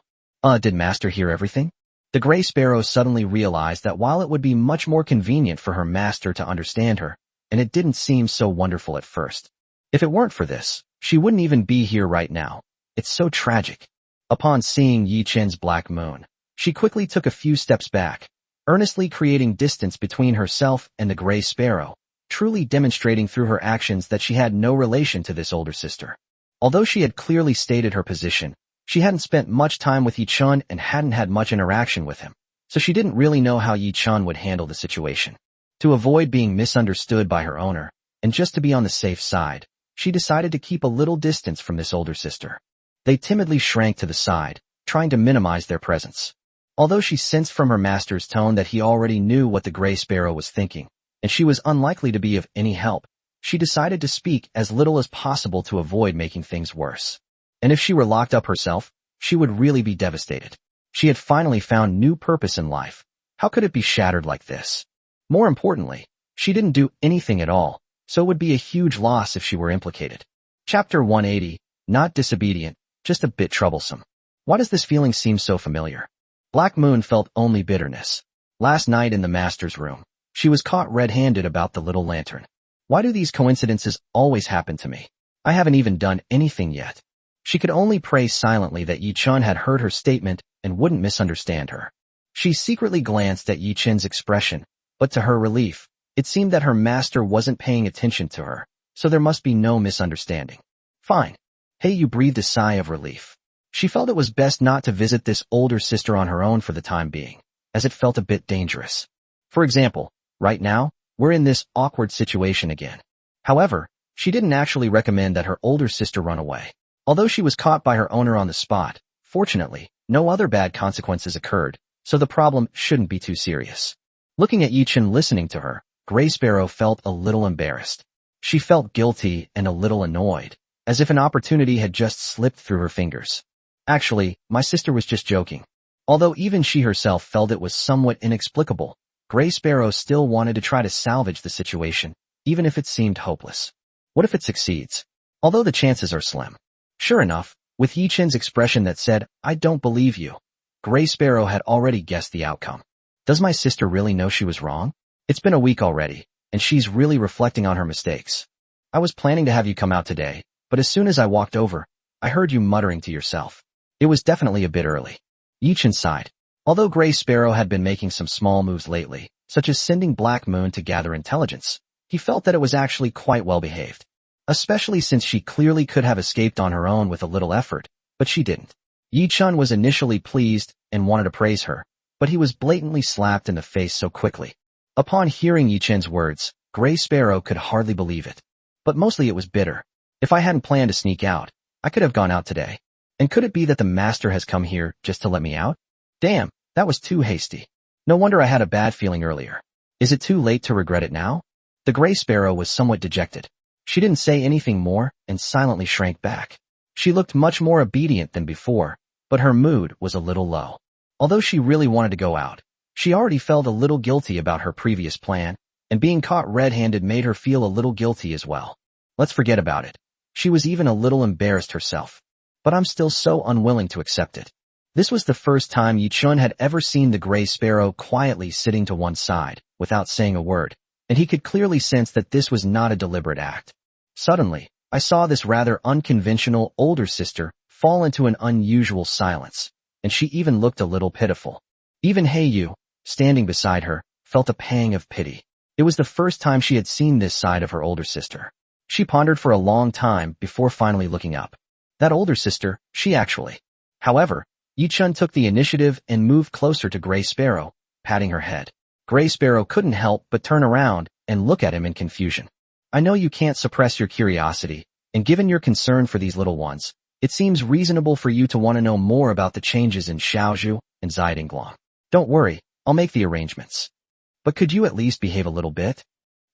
Did Master hear everything? The Gray Sparrow suddenly realized that while it would be much more convenient for her master to understand her, and it didn't seem so wonderful at first. If it weren't for this, she wouldn't even be here right now. It's so tragic. Upon seeing Yi Chen's Black Moon, she quickly took a few steps back, earnestly creating distance between herself and the Gray Sparrow, truly demonstrating through her actions that she had no relation to this older sister. Although she had clearly stated her position, she hadn't spent much time with Yi Chen and hadn't had much interaction with him, so she didn't really know how Yi Chen would handle the situation. To avoid being misunderstood by her owner, and just to be on the safe side, she decided to keep a little distance from this older sister. They timidly shrank to the side, trying to minimize their presence. Although she sensed from her master's tone that he already knew what the Gray Sparrow was thinking, and she was unlikely to be of any help, she decided to speak as little as possible to avoid making things worse. And if she were locked up herself, she would really be devastated. She had finally found new purpose in life. How could it be shattered like this? More importantly, she didn't do anything at all, so it would be a huge loss if she were implicated. Chapter 180, Not Disobedient, just a bit troublesome. Why does this feeling seem so familiar? Black Moon felt only bitterness. Last night in the master's room, she was caught red-handed about the little lantern. Why do these coincidences always happen to me? I haven't even done anything yet. She could only pray silently that Yi Chen had heard her statement and wouldn't misunderstand her. She secretly glanced at Yi Chen's expression, but to her relief, it seemed that her master wasn't paying attention to her, so there must be no misunderstanding. Fine. Heiyu breathed a sigh of relief. She felt it was best not to visit this older sister on her own for the time being, as it felt a bit dangerous. For example, right now, we're in this awkward situation again. However, she didn't actually recommend that her older sister run away. Although she was caught by her owner on the spot, fortunately, no other bad consequences occurred, so the problem shouldn't be too serious. Looking at Yi Chen listening to her, Gray Sparrow felt a little embarrassed. She felt guilty and a little annoyed, as if an opportunity had just slipped through her fingers. Actually, my sister was just joking. Although even she herself felt it was somewhat inexplicable, Gray Sparrow still wanted to try to salvage the situation, even if it seemed hopeless. What if it succeeds? Although the chances are slim. Sure enough, with Yi Chen's expression that said, "I don't believe you," Gray Sparrow had already guessed the outcome. Does my sister really know she was wrong? It's been a week already, and she's really reflecting on her mistakes. I was planning to have you come out today, but as soon as I walked over, I heard you muttering to yourself. It was definitely a bit early. Yi Chen sighed. Although Gray Sparrow had been making some small moves lately, such as sending Black Moon to gather intelligence, he felt that it was actually quite well behaved. Especially since she clearly could have escaped on her own with a little effort, but she didn't. Yi Chen was initially pleased and wanted to praise her, but he was blatantly slapped in the face so quickly. Upon hearing Yi Chen's words, Gray Sparrow could hardly believe it. But mostly it was bitter. If I hadn't planned to sneak out, I could have gone out today. And could it be that the master has come here just to let me out? Damn, that was too hasty. No wonder I had a bad feeling earlier. Is it too late to regret it now? The Gray Sparrow was somewhat dejected. She didn't say anything more and silently shrank back. She looked much more obedient than before, but her mood was a little low. Although she really wanted to go out, she already felt a little guilty about her previous plan, and being caught red-handed made her feel a little guilty as well. Let's forget about it. She was even a little embarrassed herself. But I'm still so unwilling to accept it. This was the first time Yi-chun had ever seen the gray sparrow quietly sitting to one side, without saying a word, and he could clearly sense that this was not a deliberate act. Suddenly, I saw this rather unconventional older sister fall into an unusual silence, and she even looked a little pitiful. Even Hei-yu, standing beside her, felt a pang of pity. It was the first time she had seen this side of her older sister. She pondered for a long time before finally looking up. That older sister, she actually. However, Yi-chun took the initiative and moved closer to Gray Sparrow, patting her head. Gray Sparrow couldn't help but turn around and look at him in confusion. I know you can't suppress your curiosity, and given your concern for these little ones, it seems reasonable for you to want to know more about the changes in Xiaozhu and Zidinglong. Don't worry, I'll make the arrangements. But could you at least behave a little bit?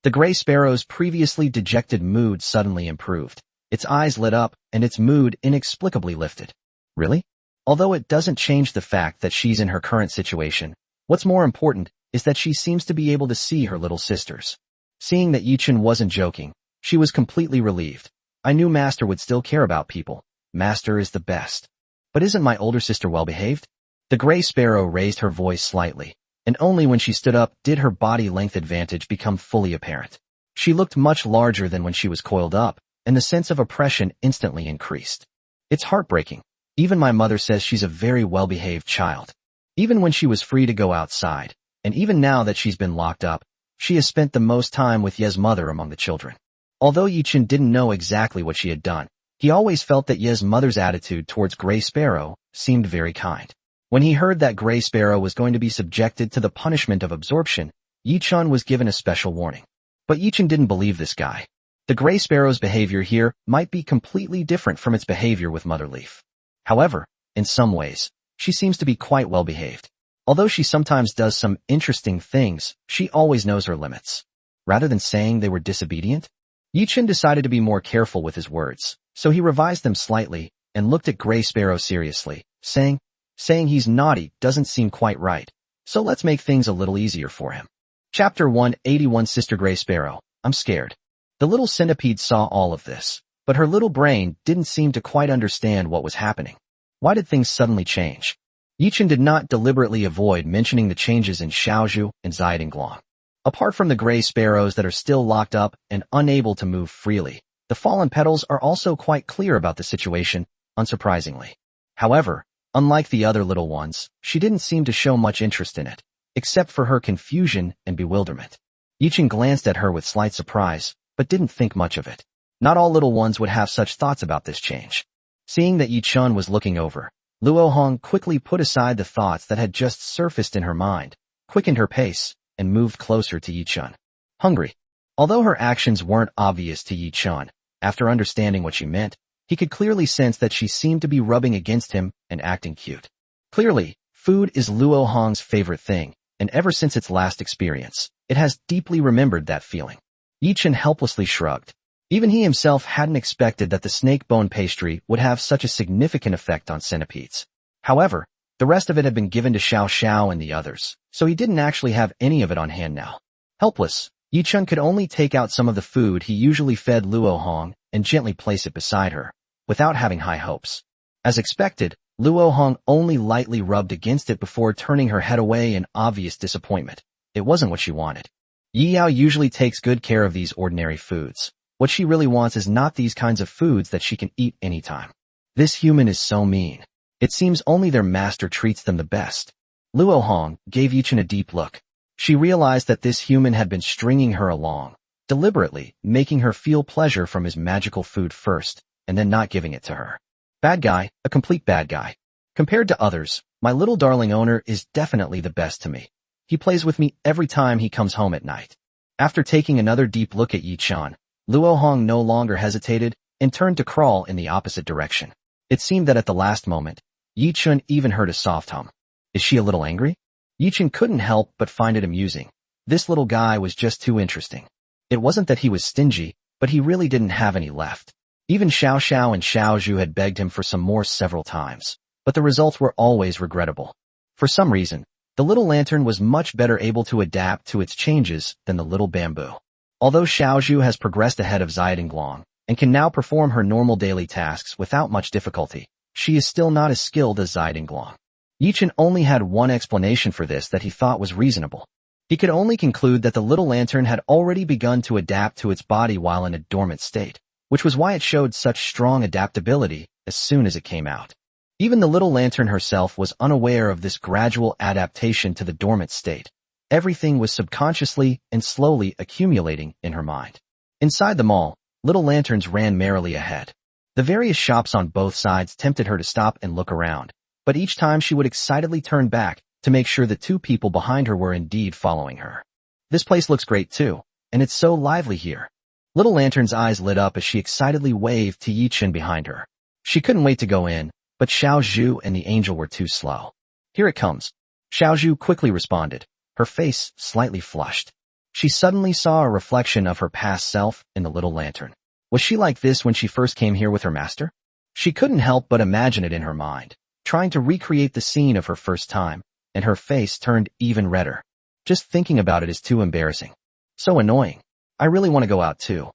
The Gray Sparrow's previously dejected mood suddenly improved. Its eyes lit up, and its mood inexplicably lifted. Really? Although it doesn't change the fact that she's in her current situation, what's more important is that she seems to be able to see her little sisters. Seeing that Yi-chun wasn't joking, she was completely relieved. I knew Master would still care about people. Master is the best. But isn't my older sister well behaved? The Gray Sparrow raised her voice slightly, and only when she stood up did her body length advantage become fully apparent. She looked much larger than when she was coiled up, and the sense of oppression instantly increased. It's heartbreaking. Even my mother says she's a very well-behaved child. Even when she was free to go outside, and even now that she's been locked up, she has spent the most time with Ye's mother among the children. Although Yi-chun didn't know exactly what she had done, he always felt that Ye's mother's attitude towards Gray Sparrow seemed very kind. When he heard that Gray Sparrow was going to be subjected to the punishment of absorption, Yi-chun was given a special warning. But Yi-chun didn't believe this guy. The Gray Sparrow's behavior here might be completely different from its behavior with Mother Leaf. However, in some ways, she seems to be quite well behaved. Although she sometimes does some interesting things, she always knows her limits. Rather than saying they were disobedient, Yi-chun decided to be more careful with his words, so he revised them slightly and looked at Gray Sparrow seriously, saying he's naughty doesn't seem quite right, so let's make things a little easier for him. Chapter 181 Sister Gray Sparrow, I'm scared. The little centipede saw all of this, but her little brain didn't seem to quite understand what was happening. Why did things suddenly change? Yi-chun did not deliberately avoid mentioning the changes in Xiaozhu and Zidinglong. Apart from the Gray Sparrows that are still locked up and unable to move freely, the fallen petals are also quite clear about the situation, unsurprisingly. However, unlike the other little ones, she didn't seem to show much interest in it, except for her confusion and bewilderment. Yi-chun glanced at her with slight surprise, but didn't think much of it. Not all little ones would have such thoughts about this change. Seeing that Yi-chun was looking over, Luo Hong quickly put aside the thoughts that had just surfaced in her mind, quickened her pace, and moved closer to Yi-chun. Hungry. Although her actions weren't obvious to Yi-chun, after understanding what she meant, he could clearly sense that she seemed to be rubbing against him and acting cute. Clearly, food is Luo Hong's favorite thing, and ever since its last experience, it has deeply remembered that feeling. Yi-chun helplessly shrugged. Even he himself hadn't expected that the snake bone pastry would have such a significant effect on centipedes. However, the rest of it had been given to Shiao Sha and the others, so he didn't actually have any of it on hand now. Helpless, Yi-chun could only take out some of the food he usually fed Luo Hong and gently place it beside her, without having high hopes. As expected, Luo Hong only lightly rubbed against it before turning her head away in obvious disappointment. It wasn't what she wanted. Yi Yao usually takes good care of these ordinary foods. What she really wants is not these kinds of foods that she can eat anytime. This human is so mean. It seems only their master treats them the best. Luo Hong gave Yi-chun a deep look. She realized that this human had been stringing her along, deliberately making her feel pleasure from his magical food first, and then not giving it to her. Bad guy, a complete bad guy. Compared to others, my little darling owner is definitely the best to me. He plays with me every time he comes home at night. After taking another deep look at Yi-chun, Luo Hong no longer hesitated and turned to crawl in the opposite direction. It seemed that at the last moment, Yi-chun even heard a soft hum. Is she a little angry? Yi-chun couldn't help but find it amusing. This little guy was just too interesting. It wasn't that he was stingy, but he really didn't have any left. Even Xiao Xiao and Xiao Zhu had begged him for some more several times, but the results were always regrettable. For some reason, the little lantern was much better able to adapt to its changes than the little bamboo. Although Xiao Zhu has progressed ahead of Xiaodinglong and can now perform her normal daily tasks without much difficulty, she is still not as skilled as Xiaodinglong. Yichen only had one explanation for this that he thought was reasonable. He could only conclude that the little lantern had already begun to adapt to its body while in a dormant state, which was why it showed such strong adaptability as soon as it came out. Even the little lantern herself was unaware of this gradual adaptation to the dormant state. Everything was subconsciously and slowly accumulating in her mind. Inside the mall, little lanterns ran merrily ahead. The various shops on both sides tempted her to stop and look around, but each time she would excitedly turn back to make sure the two people behind her were indeed following her. This place looks great too, and it's so lively here. Little Lantern's eyes lit up as she excitedly waved to Yichen behind her. She couldn't wait to go in, but Xiao Zhu and the angel were too slow. Here it comes. Xiao Zhu quickly responded, her face slightly flushed. She suddenly saw a reflection of her past self in the little lantern. Was she like this when she first came here with her master? She couldn't help but imagine it in her mind, trying to recreate the scene of her first time, and her face turned even redder. Just thinking about it is too embarrassing. So annoying. I really want to go out too.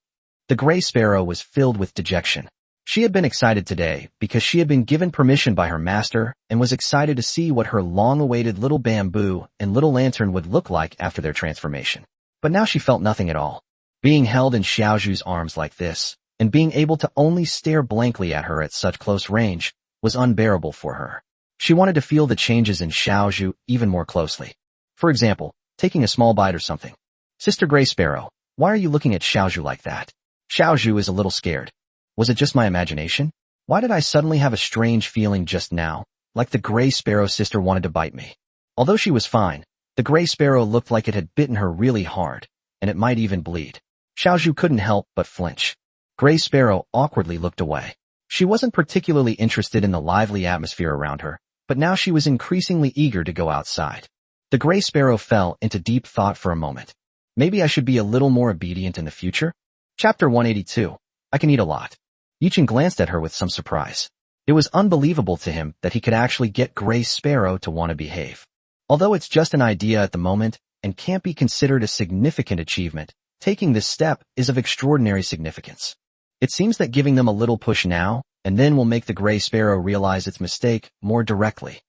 The gray sparrow was filled with dejection. She had been excited today because she had been given permission by her master and was excited to see what her long-awaited little bamboo and little lantern would look like after their transformation. But now she felt nothing at all. Being held in Xiao Zhu's arms like this, and being able to only stare blankly at her at such close range, was unbearable for her. She wanted to feel the changes in Xiao Zhu even more closely. For example, taking a small bite or something. Sister Gray Sparrow, why are you looking at Xiao Zhu like that? Xiao Zhu is a little scared. Was it just my imagination? Why did I suddenly have a strange feeling just now, like the gray sparrow sister wanted to bite me? Although she was fine, the gray sparrow looked like it had bitten her really hard, and it might even bleed. Xiao Zhu couldn't help but flinch. Gray Sparrow awkwardly looked away. She wasn't particularly interested in the lively atmosphere around her, but now she was increasingly eager to go outside. The gray sparrow fell into deep thought for a moment. Maybe I should be a little more obedient in the future? Chapter 182. I can eat a lot. Yichen glanced at her with some surprise. It was unbelievable to him that he could actually get Gray Sparrow to want to behave. Although it's just an idea at the moment and can't be considered a significant achievement, taking this step is of extraordinary significance. It seems that giving them a little push now and then will make the Gray Sparrow realize its mistake more directly.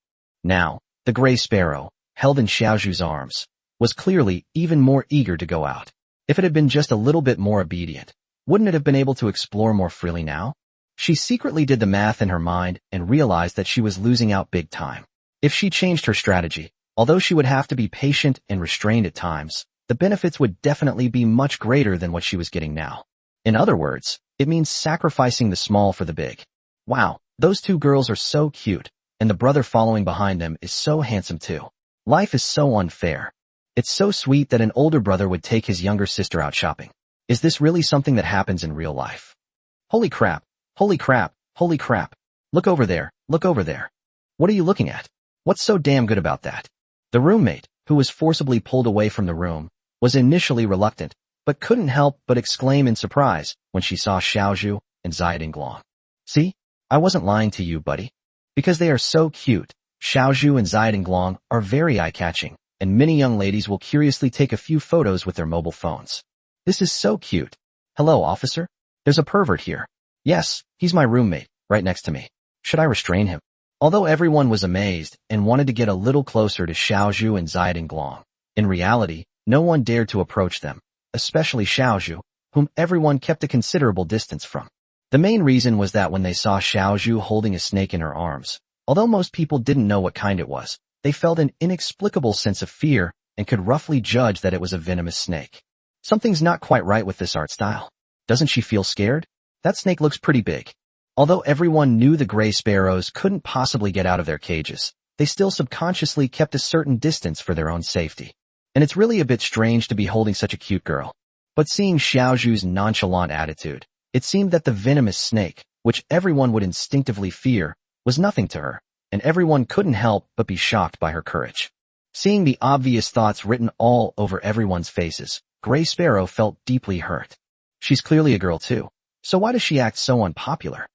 Now, the Gray Sparrow, held in Xiao Zhu's arms, was clearly even more eager to go out. If it had been just a little bit more obedient, wouldn't it have been able to explore more freely now? She secretly did the math in her mind and realized that she was losing out big time. If she changed her strategy, although she would have to be patient and restrained at times, the benefits would definitely be much greater than what she was getting now. In other words, it means sacrificing the small for the big. Wow, those two girls are so cute, and the brother following behind them is so handsome too. Life is so unfair. It's so sweet that an older brother would take his younger sister out shopping. Is this really something that happens in real life? Holy crap, holy crap, holy crap. Look over there, look over there. What are you looking at? What's so damn good about that? The roommate, who was forcibly pulled away from the room, was initially reluctant, but couldn't help but exclaim in surprise when she saw Xiao Zhu and Xiaodinglong. See? I wasn't lying to you, buddy. Because they are so cute, Xiao Zhu and Xiaodinglong are very eye-catching, and many young ladies will curiously take a few photos with their mobile phones. This is so cute. Hello, officer. There's a pervert here. Yes, he's my roommate, right next to me. Should I restrain him? Although everyone was amazed and wanted to get a little closer to Xiao Zhu and Xiaodinglong, in reality, no one dared to approach them, especially Xiao Zhu, whom everyone kept a considerable distance from. The main reason was that when they saw Xiao Zhu holding a snake in her arms, although most people didn't know what kind it was, they felt an inexplicable sense of fear and could roughly judge that it was a venomous snake. Something's not quite right with this art style. Doesn't she feel scared? That snake looks pretty big. Although everyone knew the gray sparrows couldn't possibly get out of their cages, they still subconsciously kept a certain distance for their own safety. And it's really a bit strange to be holding such a cute girl. But seeing Xiao Zhu's nonchalant attitude, it seemed that the venomous snake, which everyone would instinctively fear, was nothing to her, and everyone couldn't help but be shocked by her courage. Seeing the obvious thoughts written all over everyone's faces, Gray Sparrow felt deeply hurt. She's clearly a girl too. So why does she act so unpopular?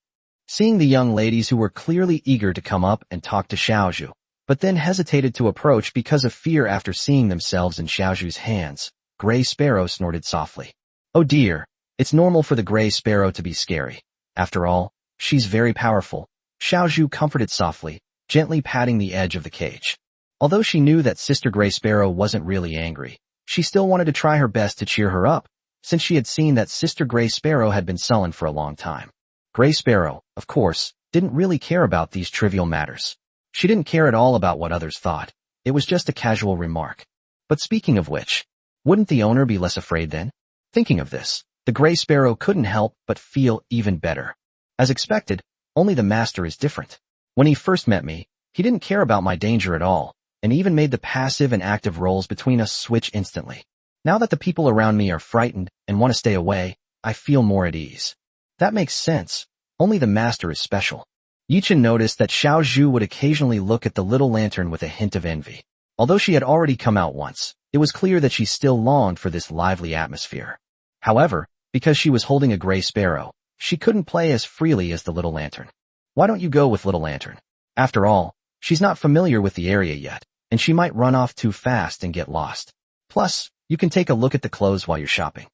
Seeing the young ladies who were clearly eager to come up and talk to Xiaozhu, but then hesitated to approach because of fear after seeing themselves in Xiaozhu's hands, Gray Sparrow snorted softly. Oh dear, it's normal for the Gray Sparrow to be scary. After all, she's very powerful. Xiaozhu comforted softly, gently patting the edge of the cage. Although she knew that Sister Gray Sparrow wasn't really angry, she still wanted to try her best to cheer her up, since she had seen that Sister Gray Sparrow had been sullen for a long time. Gray Sparrow, of course, didn't really care about these trivial matters. She didn't care at all about what others thought. It was just a casual remark. But speaking of which, wouldn't the owner be less afraid then? Thinking of this, the Gray Sparrow couldn't help but feel even better. As expected, only the master is different. When he first met me, he didn't care about my danger at all, and even made the passive and active roles between us switch instantly. Now that the people around me are frightened and want to stay away, I feel more at ease. That makes sense. Only the master is special. Yichen noticed that Xiaozhu would occasionally look at the little lantern with a hint of envy. Although she had already come out once, it was clear that she still longed for this lively atmosphere. However, because she was holding a Gray Sparrow, she couldn't play as freely as the little lantern. Why don't you go with little lantern? After all, she's not familiar with the area yet, and she might run off too fast and get lost. Plus, you can take a look at the clothes while you're shopping.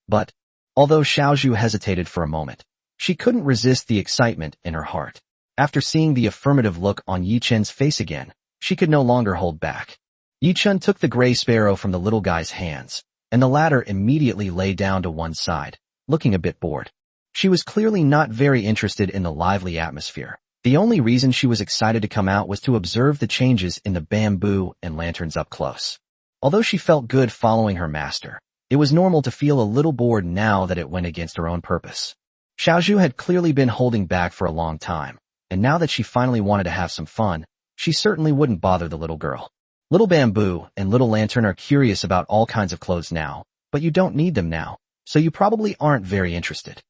But, although Xiaozhu hesitated for a moment, she couldn't resist the excitement in her heart. After seeing the affirmative look on Yichen's face again, she could no longer hold back. Yichen took the Gray Sparrow from the little guy's hands, and the latter immediately lay down to one side, looking a bit bored. She was clearly not very interested in the lively atmosphere. The only reason she was excited to come out was to observe the changes in the bamboo and lanterns up close. Although she felt good following her master, it was normal to feel a little bored now that it went against her own purpose. Xiaozhu had clearly been holding back for a long time, and now that she finally wanted to have some fun, she certainly wouldn't bother the little girl. Little Bamboo and Little Lantern are curious about all kinds of clothes now, but you don't need them now, so you probably aren't very interested.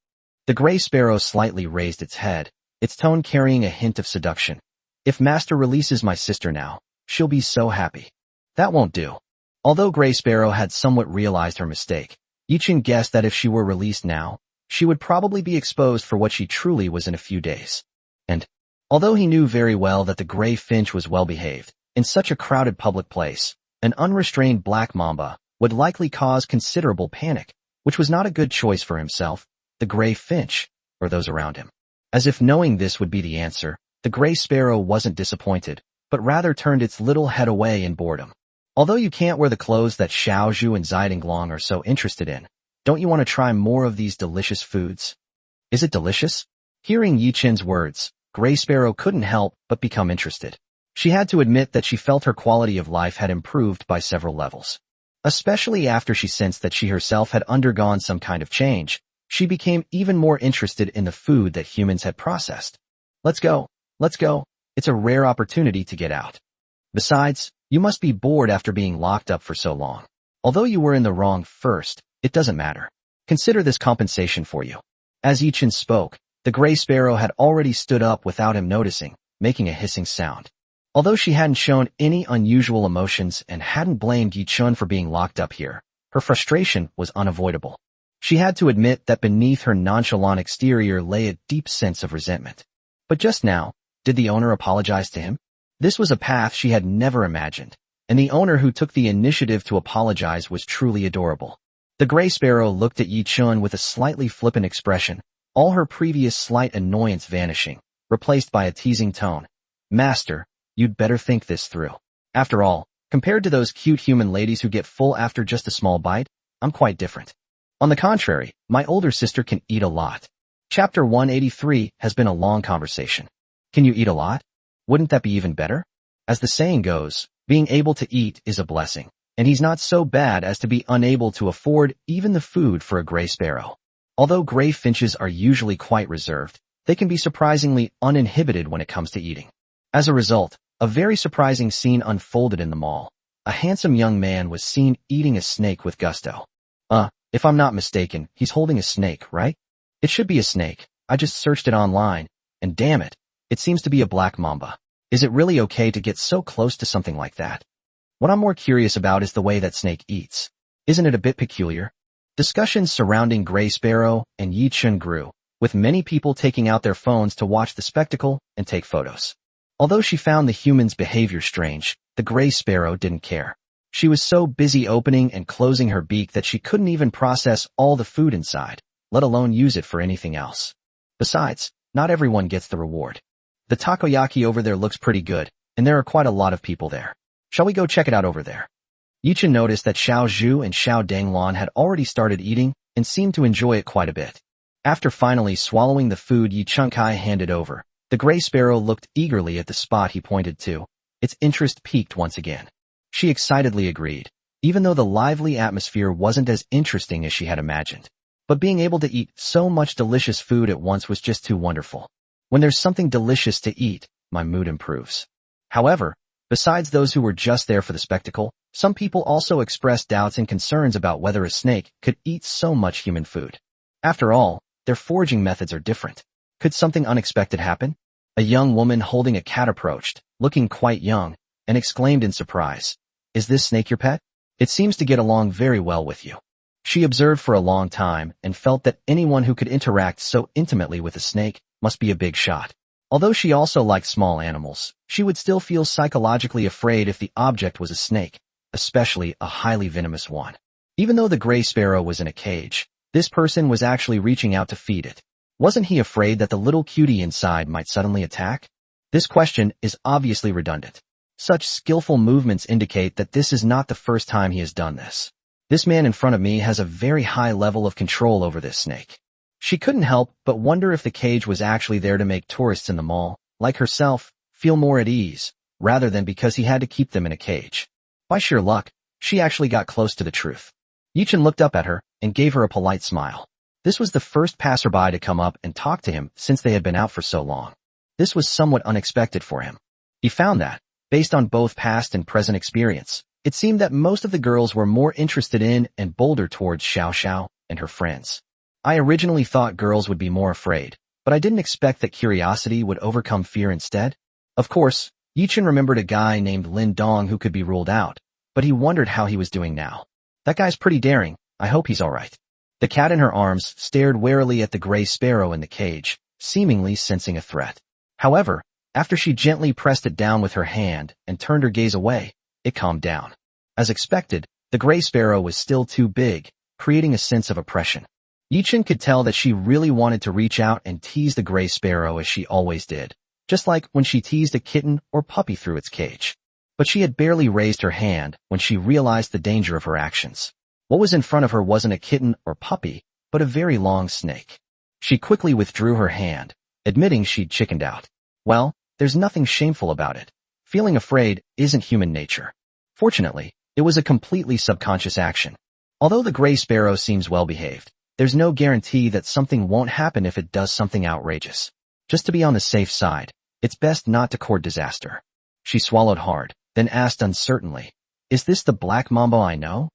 The Gray Sparrow slightly raised its head, its tone carrying a hint of seduction. If Master releases my sister now, she'll be so happy. That won't do. Although Gray Sparrow had somewhat realized her mistake, Yichen guessed that if she were released now, she would probably be exposed for what she truly was in a few days. And, although he knew very well that the Gray Finch was well-behaved, in such a crowded public place, an unrestrained black mamba would likely cause considerable panic, which was not a good choice for himself, the Gray Finch, or those around him. As if knowing this would be the answer, the Gray Sparrow wasn't disappointed, but rather turned its little head away in boredom. Although you can't wear the clothes that Xiaozhu and Zidinglong are so interested in, don't you want to try more of these delicious foods? Is it delicious? Hearing Yichen's words, Gray Sparrow couldn't help but become interested. She had to admit that she felt her quality of life had improved by several levels. Especially after she sensed that she herself had undergone some kind of change, she became even more interested in the food that humans had processed. Let's go. It's a rare opportunity to get out. Besides, you must be bored after being locked up for so long. Although you were in the wrong first, it doesn't matter. Consider this compensation for you. As Yichen spoke, the Gray Sparrow had already stood up without him noticing, making a hissing sound. Although she hadn't shown any unusual emotions and hadn't blamed Yichen for being locked up here, her frustration was unavoidable. She had to admit that beneath her nonchalant exterior lay a deep sense of resentment. But just now, did the owner apologize to him? This was a path she had never imagined, and the owner who took the initiative to apologize was truly adorable. The Gray Sparrow looked at Yichen with a slightly flippant expression, all her previous slight annoyance vanishing, replaced by a teasing tone. Master, you'd better think this through. After all, compared to those cute human ladies who get full after just a small bite, I'm quite different. On the contrary, my older sister can eat a lot. Chapter 183 has been a long conversation. Can you eat a lot? Wouldn't that be even better? As the saying goes, being able to eat is a blessing, and he's not so bad as to be unable to afford even the food for a Gray Sparrow. Although Gray Finches are usually quite reserved, they can be surprisingly uninhibited when it comes to eating. As a result, a very surprising scene unfolded in the mall. A handsome young man was seen eating a snake with gusto. If I'm not mistaken, he's holding a snake, right? It should be a snake. I just searched it online, and damn it, it seems to be a black mamba. Is it really okay to get so close to something like that? What I'm more curious about is the way that snake eats. Isn't it a bit peculiar? Discussions surrounding Gray Sparrow and Yi Chun grew, with many people taking out their phones to watch the spectacle and take photos. Although she found the human's behavior strange, the Gray Sparrow didn't care. She was so busy opening and closing her beak that she couldn't even process all the food inside, let alone use it for anything else. Besides, not everyone gets the reward. The takoyaki over there looks pretty good, and there are quite a lot of people there. Shall we go check it out over there? Yichen noticed that Xiao Zhu and Xiao Dangluan had already started eating and seemed to enjoy it quite a bit. After finally swallowing the food Yi Chunkai handed over, the Gray Sparrow looked eagerly at the spot he pointed to. Its interest piqued once again. She excitedly agreed, even though the lively atmosphere wasn't as interesting as she had imagined. But being able to eat so much delicious food at once was just too wonderful. When there's something delicious to eat, my mood improves. However, besides those who were just there for the spectacle, some people also expressed doubts and concerns about whether a snake could eat so much human food. After all, their foraging methods are different. Could something unexpected happen? A young woman holding a cat approached, looking quite young, and exclaimed in surprise, "Is this snake your pet? It seems to get along very well with you." She observed for a long time and felt that anyone who could interact so intimately with a snake must be a big shot. Although she also liked small animals, she would still feel psychologically afraid if the object was a snake, especially a highly venomous one. Even though the Gray Sparrow was in a cage, this person was actually reaching out to feed it. Wasn't he afraid that the little cutie inside might suddenly attack? This question is obviously redundant. Such skillful movements indicate that this is not the first time he has done this. This man in front of me has a very high level of control over this snake. She couldn't help but wonder if the cage was actually there to make tourists in the mall, like herself, feel more at ease, rather than because he had to keep them in a cage. By sheer luck, she actually got close to the truth. Yichen looked up at her and gave her a polite smile. This was the first passerby to come up and talk to him since they had been out for so long. This was somewhat unexpected for him. He found that, based on both past and present experience, it seemed that most of the girls were more interested in and bolder towards Xiao Sha and her friends. I originally thought girls would be more afraid, but I didn't expect that curiosity would overcome fear instead. Of course, Yichen remembered a guy named Lin Dong who could be ruled out, but he wondered how he was doing now. That guy's pretty daring, I hope he's alright. The cat in her arms stared warily at the Gray Sparrow in the cage, seemingly sensing a threat. However, after she gently pressed it down with her hand and turned her gaze away, it calmed down. As expected, the Gray Sparrow was still too big, creating a sense of oppression. Yichen could tell that she really wanted to reach out and tease the Gray Sparrow as she always did, just like when she teased a kitten or puppy through its cage. But she had barely raised her hand when she realized the danger of her actions. What was in front of her wasn't a kitten or puppy, but a very long snake. She quickly withdrew her hand, admitting she'd chickened out. Well, there's nothing shameful about it. Feeling afraid isn't human nature. Fortunately, it was a completely subconscious action. Although the Gray Sparrow seems well behaved, there's no guarantee that something won't happen if it does something outrageous. Just to be on the safe side, it's best not to court disaster. She swallowed hard, then asked uncertainly, "Is this the Black Mamba I know?"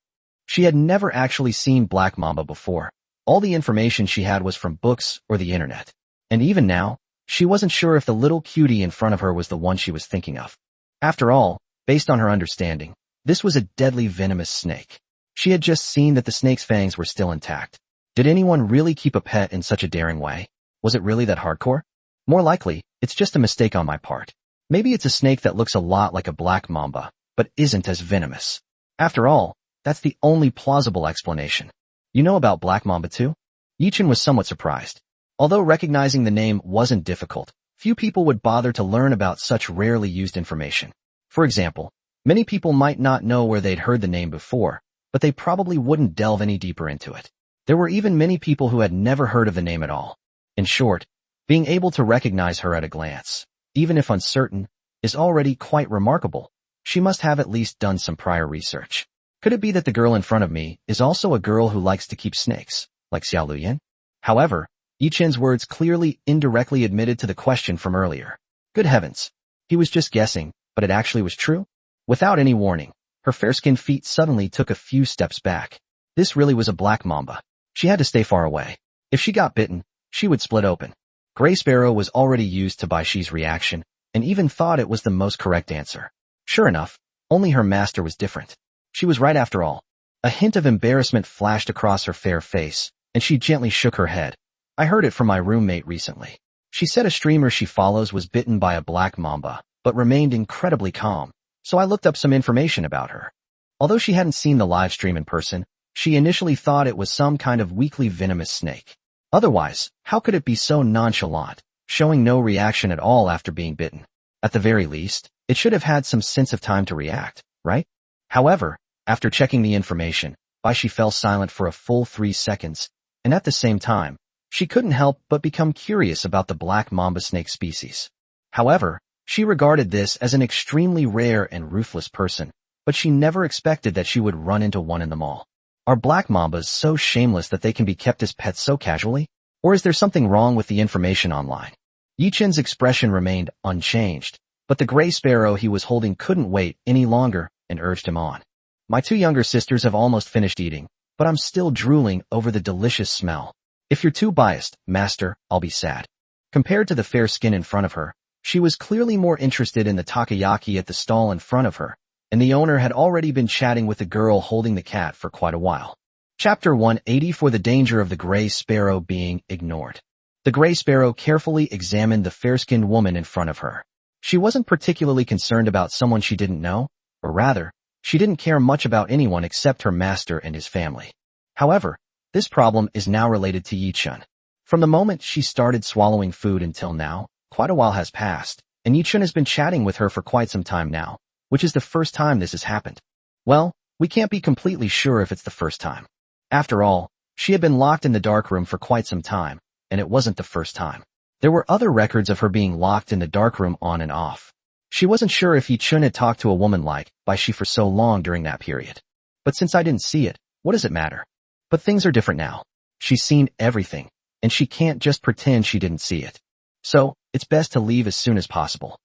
She had never actually seen Black Mamba before. All the information she had was from books or the internet. And even now, she wasn't sure if the little cutie in front of her was the one she was thinking of. After all, based on her understanding, this was a deadly venomous snake. She had just seen that the snake's fangs were still intact. Did anyone really keep a pet in such a daring way? Was it really that hardcore? More likely, it's just a mistake on my part. Maybe it's a snake that looks a lot like a black mamba, but isn't as venomous. After all, that's the only plausible explanation. You know about Black Mamba too? Yichen was somewhat surprised. Although recognizing the name wasn't difficult, few people would bother to learn about such rarely used information. For example, many people might not know where they'd heard the name before, but they probably wouldn't delve any deeper into it. There were even many people who had never heard of the name at all. In short, being able to recognize her at a glance, even if uncertain, is already quite remarkable. She must have at least done some prior research. Could it be that the girl in front of me is also a girl who likes to keep snakes, like Xiao Luyan? However, Yichen's words clearly indirectly admitted to the question from earlier. Good heavens. He was just guessing, but it actually was true? Without any warning, her fair-skinned feet suddenly took a few steps back. This really was a black mamba. She had to stay far away. If she got bitten, she would split open. Gray Sparrow was already used to Bai Shi's reaction, and even thought it was the most correct answer. Sure enough, only her master was different. She was right after all. A hint of embarrassment flashed across her fair face, and she gently shook her head. I heard it from my roommate recently. She said a streamer she follows was bitten by a black mamba, but remained incredibly calm, so I looked up some information about her. Although she hadn't seen the live stream in person, she initially thought it was some kind of weakly venomous snake. Otherwise, how could it be so nonchalant, showing no reaction at all after being bitten? At the very least, it should have had some sense of time to react, right? However, after checking the information, she fell silent for a full 3 seconds, and at the same time, she couldn't help but become curious about the black mamba snake species. However, she regarded this as an extremely rare and ruthless person, but she never expected that she would run into one in the mall. Are black mambas so shameless that they can be kept as pets so casually? Or is there something wrong with the information online? Yichen's expression remained unchanged, but the gray sparrow he was holding couldn't wait any longer and urged him on. My 2 younger sisters have almost finished eating, but I'm still drooling over the delicious smell. If you're too biased, master, I'll be sad. Compared to the fair skin in front of her, she was clearly more interested in the takoyaki at the stall in front of her, and the owner had already been chatting with the girl holding the cat for quite a while. Chapter 180 For the danger of the gray sparrow being ignored. The gray sparrow carefully examined the fair-skinned woman in front of her. She wasn't particularly concerned about someone she didn't know, or rather, she didn't care much about anyone except her master and his family. However, this problem is now related to Yichun. From the moment she started swallowing food until now, quite a while has passed, and Yichun has been chatting with her for quite some time now, which is the first time this has happened. Well, we can't be completely sure if it's the first time. After all, she had been locked in the darkroom for quite some time, and it wasn't the first time. There were other records of her being locked in the darkroom on and off. She wasn't sure if Yichun had talked to a woman like she for so long during that period. But since I didn't see it, what does it matter? But things are different now. She's seen everything, and she can't just pretend she didn't see it. So, it's best to leave as soon as possible.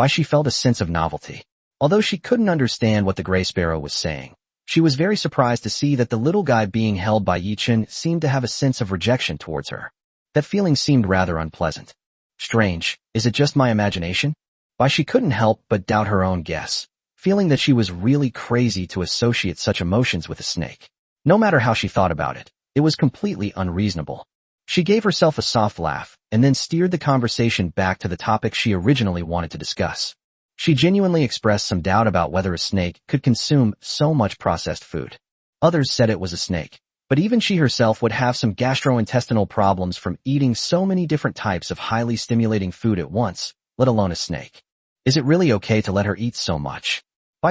She felt a sense of novelty. Although she couldn't understand what the gray sparrow was saying, she was very surprised to see that the little guy being held by Yichun seemed to have a sense of rejection towards her. That feeling seemed rather unpleasant. Strange, is it just my imagination? She couldn't help but doubt her own guess, feeling that she was really crazy to associate such emotions with a snake. No matter how she thought about it, it was completely unreasonable. She gave herself a soft laugh, and then steered the conversation back to the topic she originally wanted to discuss. She genuinely expressed some doubt about whether a snake could consume so much processed food. Others said it was a snake, but even she herself would have some gastrointestinal problems from eating so many different types of highly stimulating food at once, let alone a snake. Is it really okay to let her eat so much?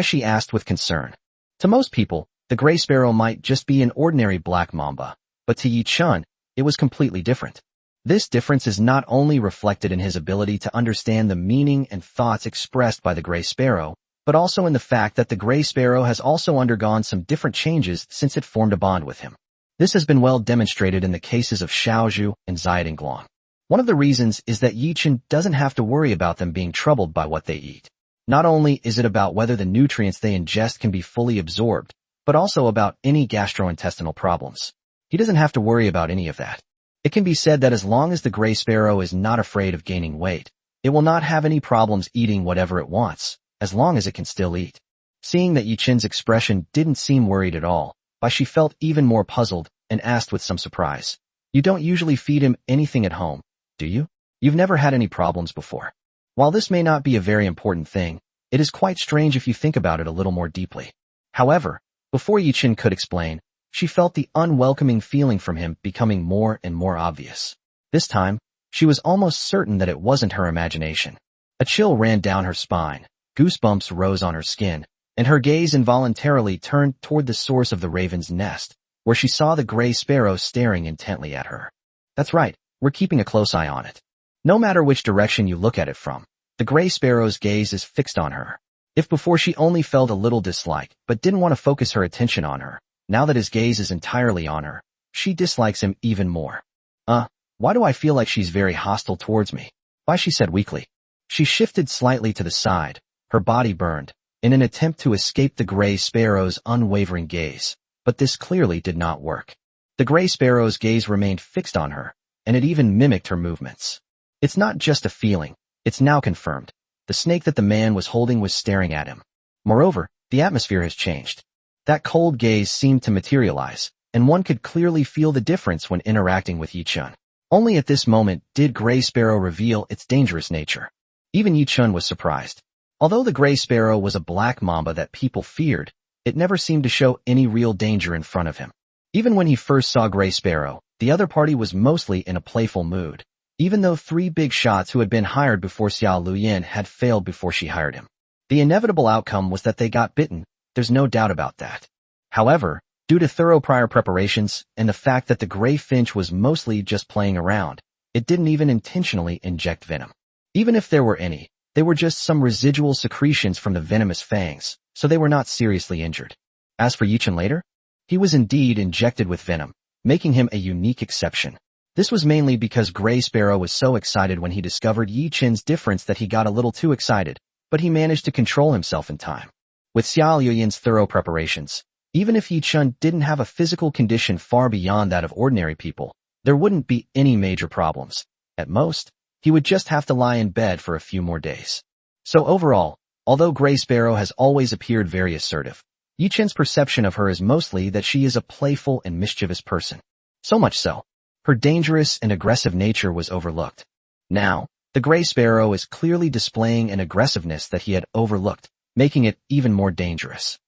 She asked with concern. To most people, the gray sparrow might just be an ordinary black mamba, but to Yichun, it was completely different. This difference is not only reflected in his ability to understand the meaning and thoughts expressed by the gray sparrow, but also in the fact that the gray sparrow has also undergone some different changes since it formed a bond with him. This has been well demonstrated in the cases of Shiao Sha and Glong. One of the reasons is that Yichun doesn't have to worry about them being troubled by what they eat. Not only is it about whether the nutrients they ingest can be fully absorbed, but also about any gastrointestinal problems. He doesn't have to worry about any of that. It can be said that as long as the gray sparrow is not afraid of gaining weight, it will not have any problems eating whatever it wants, as long as it can still eat. Seeing that Yichun's expression didn't seem worried at all, she felt even more puzzled and asked with some surprise. You don't usually feed him anything at home, do you? You've never had any problems before. While this may not be a very important thing, it is quite strange if you think about it a little more deeply. However, before Yichun could explain, she felt the unwelcoming feeling from him becoming more and more obvious. This time, she was almost certain that it wasn't her imagination. A chill ran down her spine, goosebumps rose on her skin, and her gaze involuntarily turned toward the source of the raven's nest, where she saw the gray sparrow staring intently at her. That's right, we're keeping a close eye on it. No matter which direction you look at it from, the gray sparrow's gaze is fixed on her. If before she only felt a little dislike, but didn't want to focus her attention on her, now that his gaze is entirely on her, she dislikes him even more. Why do I feel like she's very hostile towards me? She said weakly. She shifted slightly to the side, her body burned, in an attempt to escape the gray sparrow's unwavering gaze, but this clearly did not work. The gray sparrow's gaze remained fixed on her, and it even mimicked her movements. It's not just a feeling, it's now confirmed. The snake that the man was holding was staring at him. Moreover, the atmosphere has changed. That cold gaze seemed to materialize, and one could clearly feel the difference when interacting with Yi-chun. Only at this moment did Gray Sparrow reveal its dangerous nature. Even Yi-chun was surprised. Although the Gray Sparrow was a black mamba that people feared, it never seemed to show any real danger in front of him. Even when he first saw Gray Sparrow, the other party was mostly in a playful mood, even though 3 big shots who had been hired before Xiao Luyin had failed before she hired him. The inevitable outcome was that they got bitten, there's no doubt about that. However, due to thorough prior preparations and the fact that the Gray Finch was mostly just playing around, it didn't even intentionally inject venom. Even if there were any, they were just some residual secretions from the venomous fangs, so they were not seriously injured. As for Yi-chun later, he was indeed injected with venom, making him a unique exception. This was mainly because Gray Sparrow was so excited when he discovered Yi-chun's difference that he got a little too excited, but he managed to control himself in time. With Xiao Luyin's thorough preparations, even if Yi-chun didn't have a physical condition far beyond that of ordinary people, there wouldn't be any major problems. At most, he would just have to lie in bed for a few more days. So overall, although Gray Sparrow has always appeared very assertive, Yi-chun's perception of her is mostly that she is a playful and mischievous person. So much so, her dangerous and aggressive nature was overlooked. Now, the Gray Sparrow is clearly displaying an aggressiveness that he had overlooked, making it even more dangerous.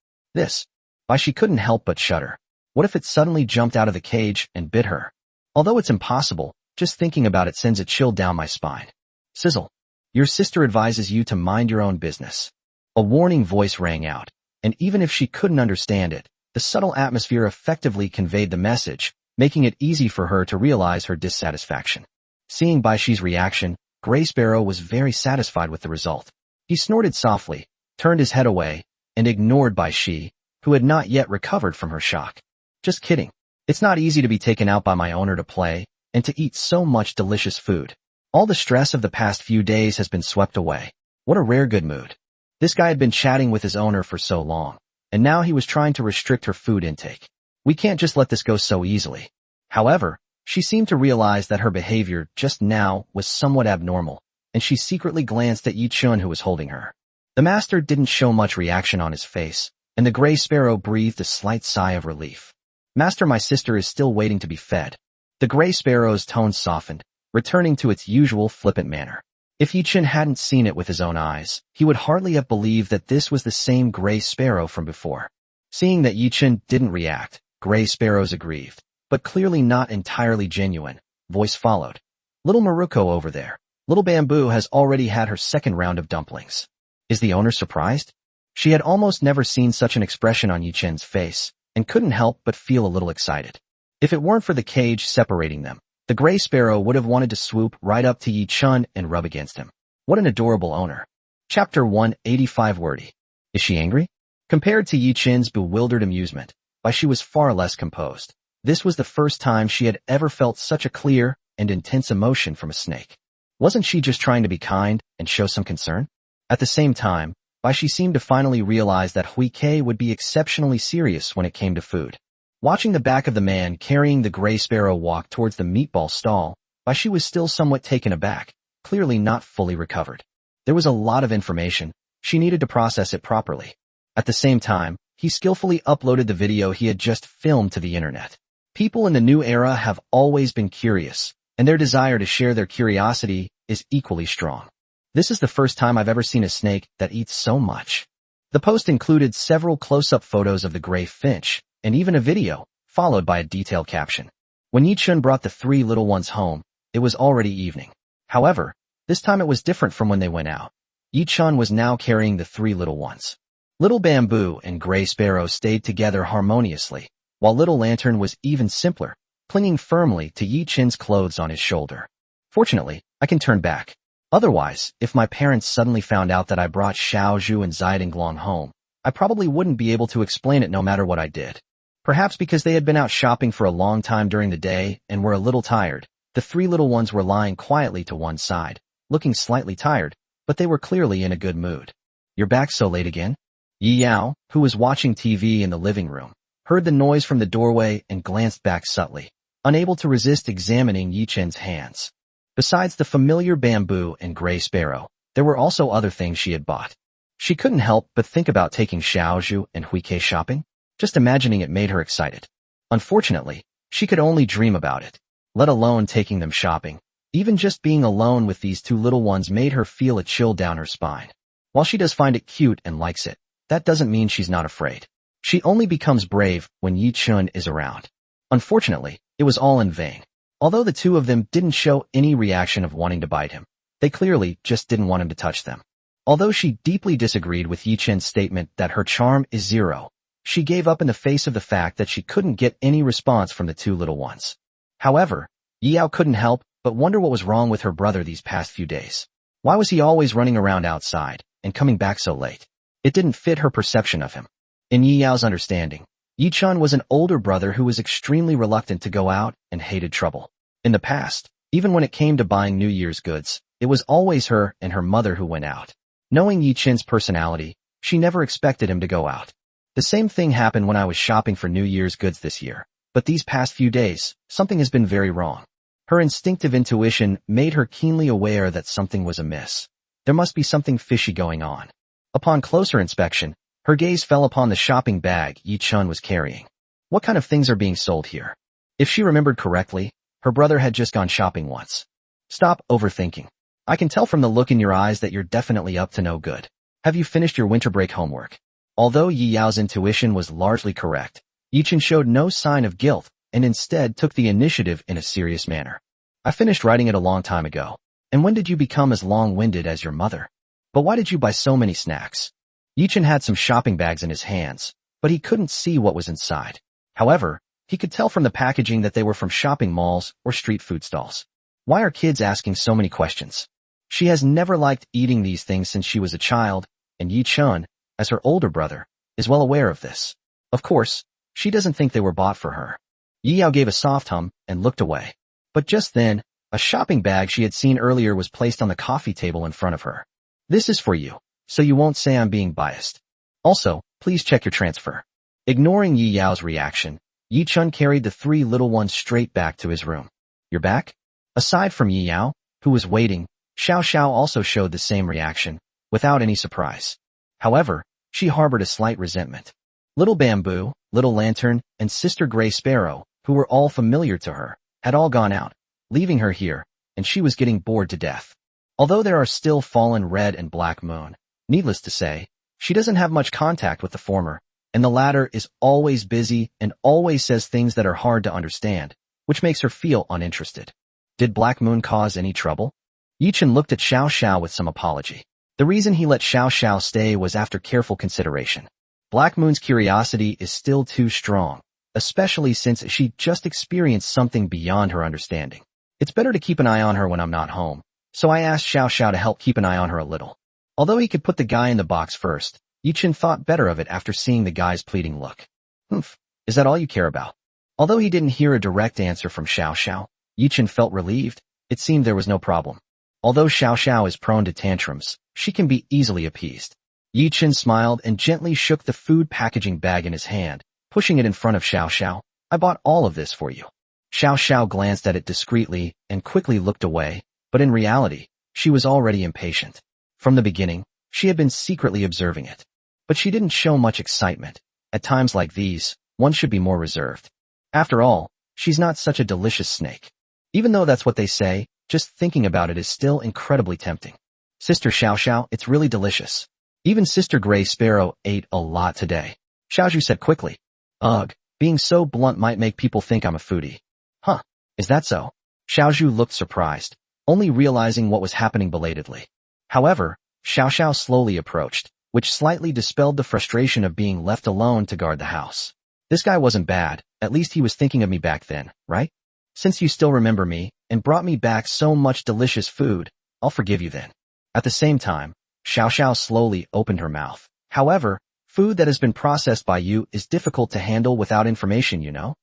Why she couldn't help but shudder. What if it suddenly jumped out of the cage and bit her? Although it's impossible, just thinking about it sends a chill down my spine. Sizzle. Your sister advises you to mind your own business. A warning voice rang out, and even if she couldn't understand it, the subtle atmosphere effectively conveyed the message, making it easy for her to realize her dissatisfaction. Seeing Bai Shi's reaction, Gray Sparrow was very satisfied with the result. He snorted softly, turned his head away, and ignored Bai Shi, who had not yet recovered from her shock. Just kidding. It's not easy to be taken out by my owner to play, and to eat so much delicious food. All the stress of the past few days has been swept away. What a rare good mood. This guy had been chatting with his owner for so long, and now he was trying to restrict her food intake. We can't just let this go so easily. However, she seemed to realize that her behavior just now was somewhat abnormal, and she secretly glanced at Yi-chun who was holding her. The master didn't show much reaction on his face, and the Gray Sparrow breathed a slight sigh of relief. Master, my sister is still waiting to be fed. The Gray Sparrow's tone softened, returning to its usual flippant manner. If Yi-chun hadn't seen it with his own eyes, he would hardly have believed that this was the same Gray Sparrow from before. Seeing that Yi-chun didn't react, Gray Sparrow's aggrieved, but clearly not entirely genuine, voice followed. Little Maruko over there. Little Bamboo has already had her second round of dumplings. Is the owner surprised? She had almost never seen such an expression on Yi-chun's face, and couldn't help but feel a little excited. If it weren't for the cage separating them, the Gray Sparrow would have wanted to swoop right up to Yi-chun and rub against him. What an adorable owner. Chapter 185 Wordy. Is she angry? Compared to Yi-chun's bewildered amusement, Bai Shi was far less composed. This was the first time she had ever felt such a clear and intense emotion from a snake. Wasn't she just trying to be kind and show some concern? At the same time, Bai Shi seemed to finally realize that Hui Kei would be exceptionally serious when it came to food. Watching the back of the man carrying the Gray Sparrow walk towards the meatball stall, Bai Shi was still somewhat taken aback, clearly not fully recovered. There was a lot of information. She needed to process it properly. At the same time, he skillfully uploaded the video he had just filmed to the internet. People in the new era have always been curious, and their desire to share their curiosity is equally strong. This is the first time I've ever seen a snake that eats so much. The post included several close-up photos of the Gray Finch, and even a video, followed by a detailed caption. When Yi-chun brought the 3 little ones home, it was already evening. However, this time it was different from when they went out. Yi-chun was now carrying the 3 little ones. Little Bamboo and Gray Sparrow stayed together harmoniously, while Little Lantern was even simpler, clinging firmly to Yi-chun's clothes on his shoulder. Fortunately, I can turn back. Otherwise, if my parents suddenly found out that I brought Xiao Zhu and Zidinglong home, I probably wouldn't be able to explain it no matter what I did. Perhaps because they had been out shopping for a long time during the day and were a little tired, the 3 little ones were lying quietly to one side, looking slightly tired, but they were clearly in a good mood. You're back so late again? Yi Yao, who was watching TV in the living room, heard the noise from the doorway and glanced back subtly, unable to resist examining Yi-chun's hands. Besides the familiar Bamboo and Gray Sparrow, there were also other things she had bought. She couldn't help but think about taking Xiao Zhu and Hui Kei shopping. Just imagining it made her excited. Unfortunately, she could only dream about it, let alone taking them shopping. Even just being alone with these two little ones made her feel a chill down her spine. While she does find it cute and likes it, that doesn't mean she's not afraid. She only becomes brave when Yi Chun is around. Unfortunately, it was all in vain. Although the two of them didn't show any reaction of wanting to bite him, they clearly just didn't want him to touch them. Although she deeply disagreed with Yi Chun's statement that her charm is 0, she gave up in the face of the fact that she couldn't get any response from the two little ones. However, Yao couldn't help but wonder what was wrong with her brother these past few days. Why was he always running around outside and coming back so late? It didn't fit her perception of him. In Yao's understanding, Yi Chun was an older brother who was extremely reluctant to go out and hated trouble. In the past, even when it came to buying New Year's goods, it was always her and her mother who went out. Knowing Yi Chun's personality, she never expected him to go out. The same thing happened when I was shopping for New Year's goods this year, but these past few days, something has been very wrong. Her instinctive intuition made her keenly aware that something was amiss. There must be something fishy going on. Upon closer inspection, her gaze fell upon the shopping bag Yi Chun was carrying. What kind of things are being sold here? If she remembered correctly, her brother had just gone shopping once. Stop overthinking. I can tell from the look in your eyes that you're definitely up to no good. Have you finished your winter break homework? Although Yi Yao's intuition was largely correct, Yi Chun showed no sign of guilt and instead took the initiative in a serious manner. I finished writing it a long time ago. And when did you become as long-winded as your mother? But why did you buy so many snacks? Yi Chun had some shopping bags in his hands, but he couldn't see what was inside. However, he could tell from the packaging that they were from shopping malls or street food stalls. Why are kids asking so many questions? She has never liked eating these things since she was a child, and Yi Chun, as her older brother, is well aware of this. Of course, she doesn't think they were bought for her. Yi Yao gave a soft hum and looked away. But just then, a shopping bag she had seen earlier was placed on the coffee table in front of her. This is for you, so you won't say I'm being biased. Also, please check your transfer. Ignoring Yi Yao's reaction, Yi Chun carried the three little ones straight back to his room. You're back? Aside from Yi Yao, who was waiting, Shiao Sha also showed the same reaction, without any surprise. However, she harbored a slight resentment. Little Bamboo, Little Lantern, and Sister Gray Sparrow, who were all familiar to her, had all gone out, leaving her here, and she was getting bored to death. Although there are still Fallen Red and Black Moon, needless to say, she doesn't have much contact with the former, and the latter is always busy and always says things that are hard to understand, which makes her feel uninterested. Did Black Moon cause any trouble? Yi Chun looked at Shiao Sha with some apology. The reason he let Shiao Sha stay was after careful consideration. Black Moon's curiosity is still too strong, especially since she just experienced something beyond her understanding. It's better to keep an eye on her when I'm not home, so I asked Shiao Sha to help keep an eye on her a little. Although he could put the guy in the box first, Yi Chun thought better of it after seeing the guy's pleading look. Humph, is that all you care about? Although he didn't hear a direct answer from Shiao Sha, Yi Chun felt relieved. It seemed there was no problem. Although Shiao Sha is prone to tantrums, she can be easily appeased. Yi Chun smiled and gently shook the food packaging bag in his hand, pushing it in front of Shiao Sha. I bought all of this for you. Shiao Sha glanced at it discreetly and quickly looked away, but in reality, she was already impatient. From the beginning, she had been secretly observing it. But she didn't show much excitement. At times like these, one should be more reserved. After all, she's not such a delicious snake. Even though that's what they say, just thinking about it is still incredibly tempting. Sister Shiao Sha, it's really delicious. Even Sister Gray Sparrow ate a lot today. Xiaozhu said quickly. Ugh, being so blunt might make people think I'm a foodie. Huh, is that so? Xiaozhu looked surprised, only realizing what was happening belatedly. However, Xiao Xiao slowly approached, which slightly dispelled the frustration of being left alone to guard the house. This guy wasn't bad, at least he was thinking of me back then, right? Since you still remember me, and brought me back so much delicious food, I'll forgive you then. At the same time, Xiao Xiao slowly opened her mouth. However, food that has been processed by you is difficult to handle without information, you know?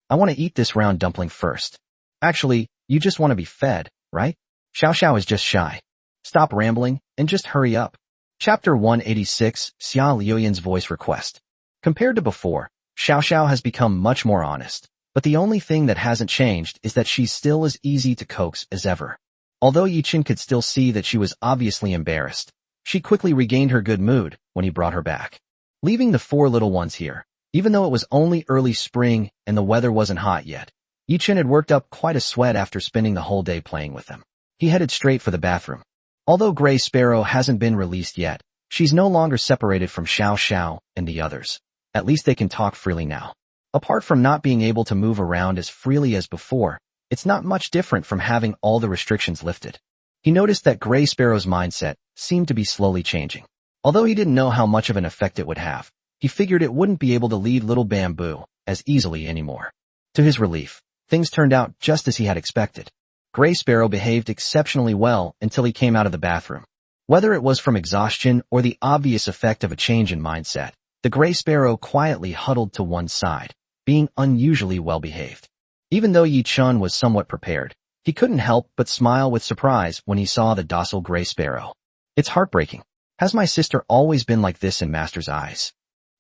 I want to eat this round dumpling first. Actually, you just want to be fed, right? Xiao Xiao is just shy. Stop rambling, and just hurry up. Chapter 186, Xia Liuyan's voice request. Compared to before, Xiao Xiao has become much more honest, but the only thing that hasn't changed is that she's still as easy to coax as ever. Although Yi Chun could still see that she was obviously embarrassed, she quickly regained her good mood when he brought her back. Leaving the four little ones here, Even though it was only early spring and the weather wasn't hot yet, Yichen had worked up quite a sweat after spending the whole day playing with them. He headed straight for the bathroom. Although Gray Sparrow hasn't been released yet, she's no longer separated from Shiao Sha and the others. At least they can talk freely now. Apart from not being able to move around as freely as before, it's not much different from having all the restrictions lifted. He noticed that Gray Sparrow's mindset seemed to be slowly changing. Although he didn't know how much of an effect it would have, he figured it wouldn't be able to lead little Bamboo as easily anymore. To his relief, things turned out just as he had expected. Gray Sparrow behaved exceptionally well until he came out of the bathroom. Whether it was from exhaustion or the obvious effect of a change in mindset, the Gray Sparrow quietly huddled to one side, being unusually well-behaved. Even though Yi Chun was somewhat prepared, he couldn't help but smile with surprise when he saw the docile Gray Sparrow. It's heartbreaking. Has my sister always been like this in Master's eyes?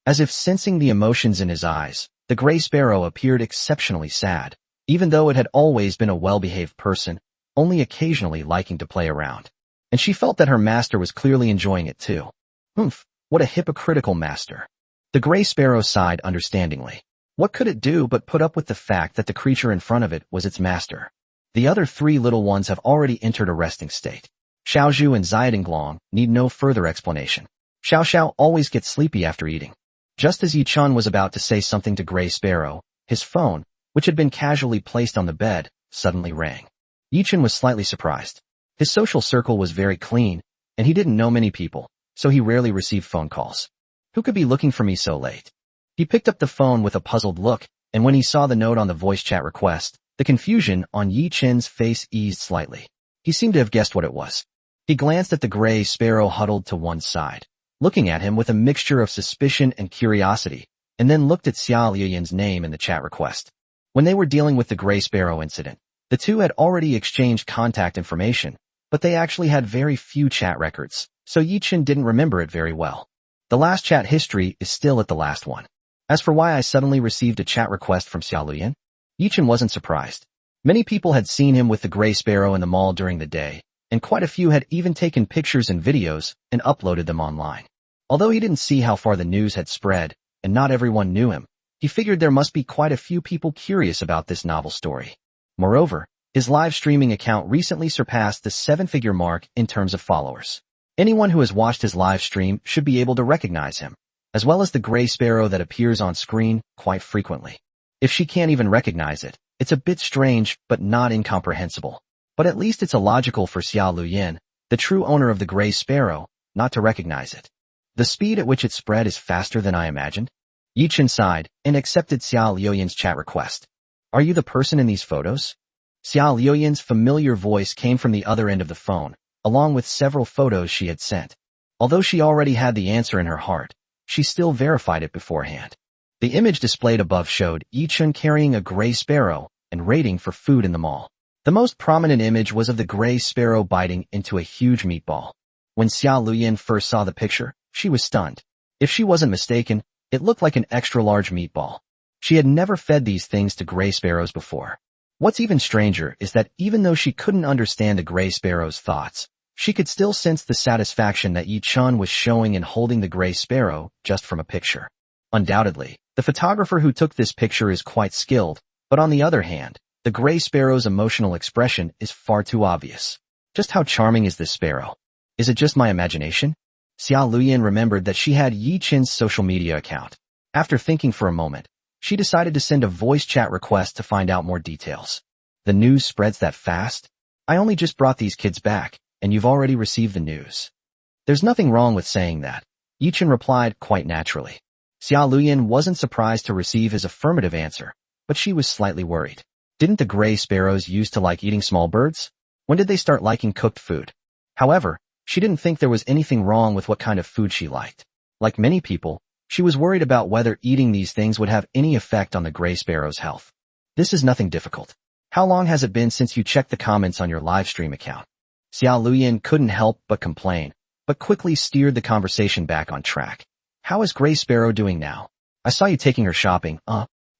As if sensing the emotions in his eyes, the Gray Sparrow appeared exceptionally sad, even though it had always been a well-behaved person, only occasionally liking to play around. And she felt that her master was clearly enjoying it too. What a hypocritical master. The Gray Sparrow sighed understandingly. What could it do but put up with the fact that the creature in front of it was its master? The other three little ones have already entered a resting state. Xiaozhu and Xiaodinglong need no further explanation. Xiao Sha always gets sleepy after eating. Just as Yi Chun was about to say something to Gray Sparrow, his phone, which had been casually placed on the bed, suddenly rang. Yi Chun was slightly surprised. His social circle was very clean, and he didn't know many people, so he rarely received phone calls. Who could be looking for me so late? He picked up the phone with a puzzled look, and when he saw the note on the voice chat request, the confusion on Yi Chun's face eased slightly. He seemed to have guessed what it was. He glanced at the Gray Sparrow huddled to one side, looking at him with a mixture of suspicion and curiosity, and then looked at Xiao Liuyan's name in the chat request. When they were dealing with the Gray Sparrow incident, the two had already exchanged contact information, but they actually had very few chat records, so Yi Chun didn't remember it very well. The last chat history is still at the last one. As for why I suddenly received a chat request from Xiao Liuyan, Yi Chun wasn't surprised. Many people had seen him with the Gray Sparrow in the mall during the day, and quite a few had even taken pictures and videos and uploaded them online. Although he didn't see how far the news had spread, and not everyone knew him, he figured there must be quite a few people curious about this novel story. Moreover, his live streaming account recently surpassed the 7-figure mark in terms of followers. Anyone who has watched his live stream should be able to recognize him, as well as the Gray Sparrow that appears on screen quite frequently. If she can't even recognize it, it's a bit strange but not incomprehensible. But at least it's illogical for Xiao Liuyan, the true owner of the Gray Sparrow, not to recognize it. The speed at which it spread is faster than I imagined. Yi Chun sighed and accepted Xiao Liuyan's chat request. Are you the person in these photos? Xiao Liuyan's familiar voice came from the other end of the phone, along with several photos she had sent. Although she already had the answer in her heart, she still verified it beforehand. The image displayed above showed Yi Chun carrying a Gray Sparrow and raiding for food in the mall. The most prominent image was of the Gray Sparrow biting into a huge meatball. When Xiao Liuyan first saw the picture, she was stunned. If she wasn't mistaken, it looked like an extra-large meatball. She had never fed these things to Gray Sparrows before. What's even stranger is that even though she couldn't understand the Gray Sparrow's thoughts, she could still sense the satisfaction that Yi Chun was showing in holding the Gray Sparrow just from a picture. Undoubtedly, the photographer who took this picture is quite skilled, but on the other hand, the Gray Sparrow's emotional expression is far too obvious. Just how charming is this sparrow? Is it just my imagination? Xiao Liuyan remembered that she had Yi Chun's social media account. After thinking for a moment, she decided to send a voice chat request to find out more details. The news spreads that fast? I only just brought these kids back, and you've already received the news. There's nothing wrong with saying that, Yi Chun replied quite naturally. Xiao Liuyan wasn't surprised to receive his affirmative answer, but she was slightly worried. Didn't the Gray Sparrows used to like eating small birds? When did they start liking cooked food? However, she didn't think there was anything wrong with what kind of food she liked. Like many people, she was worried about whether eating these things would have any effect on the Gray Sparrow's health. This is nothing difficult. How long has it been since you checked the comments on your livestream account? Xiao Liuyan couldn't help but complain, but quickly steered the conversation back on track. How is Gray Sparrow doing now? I saw you taking her shopping,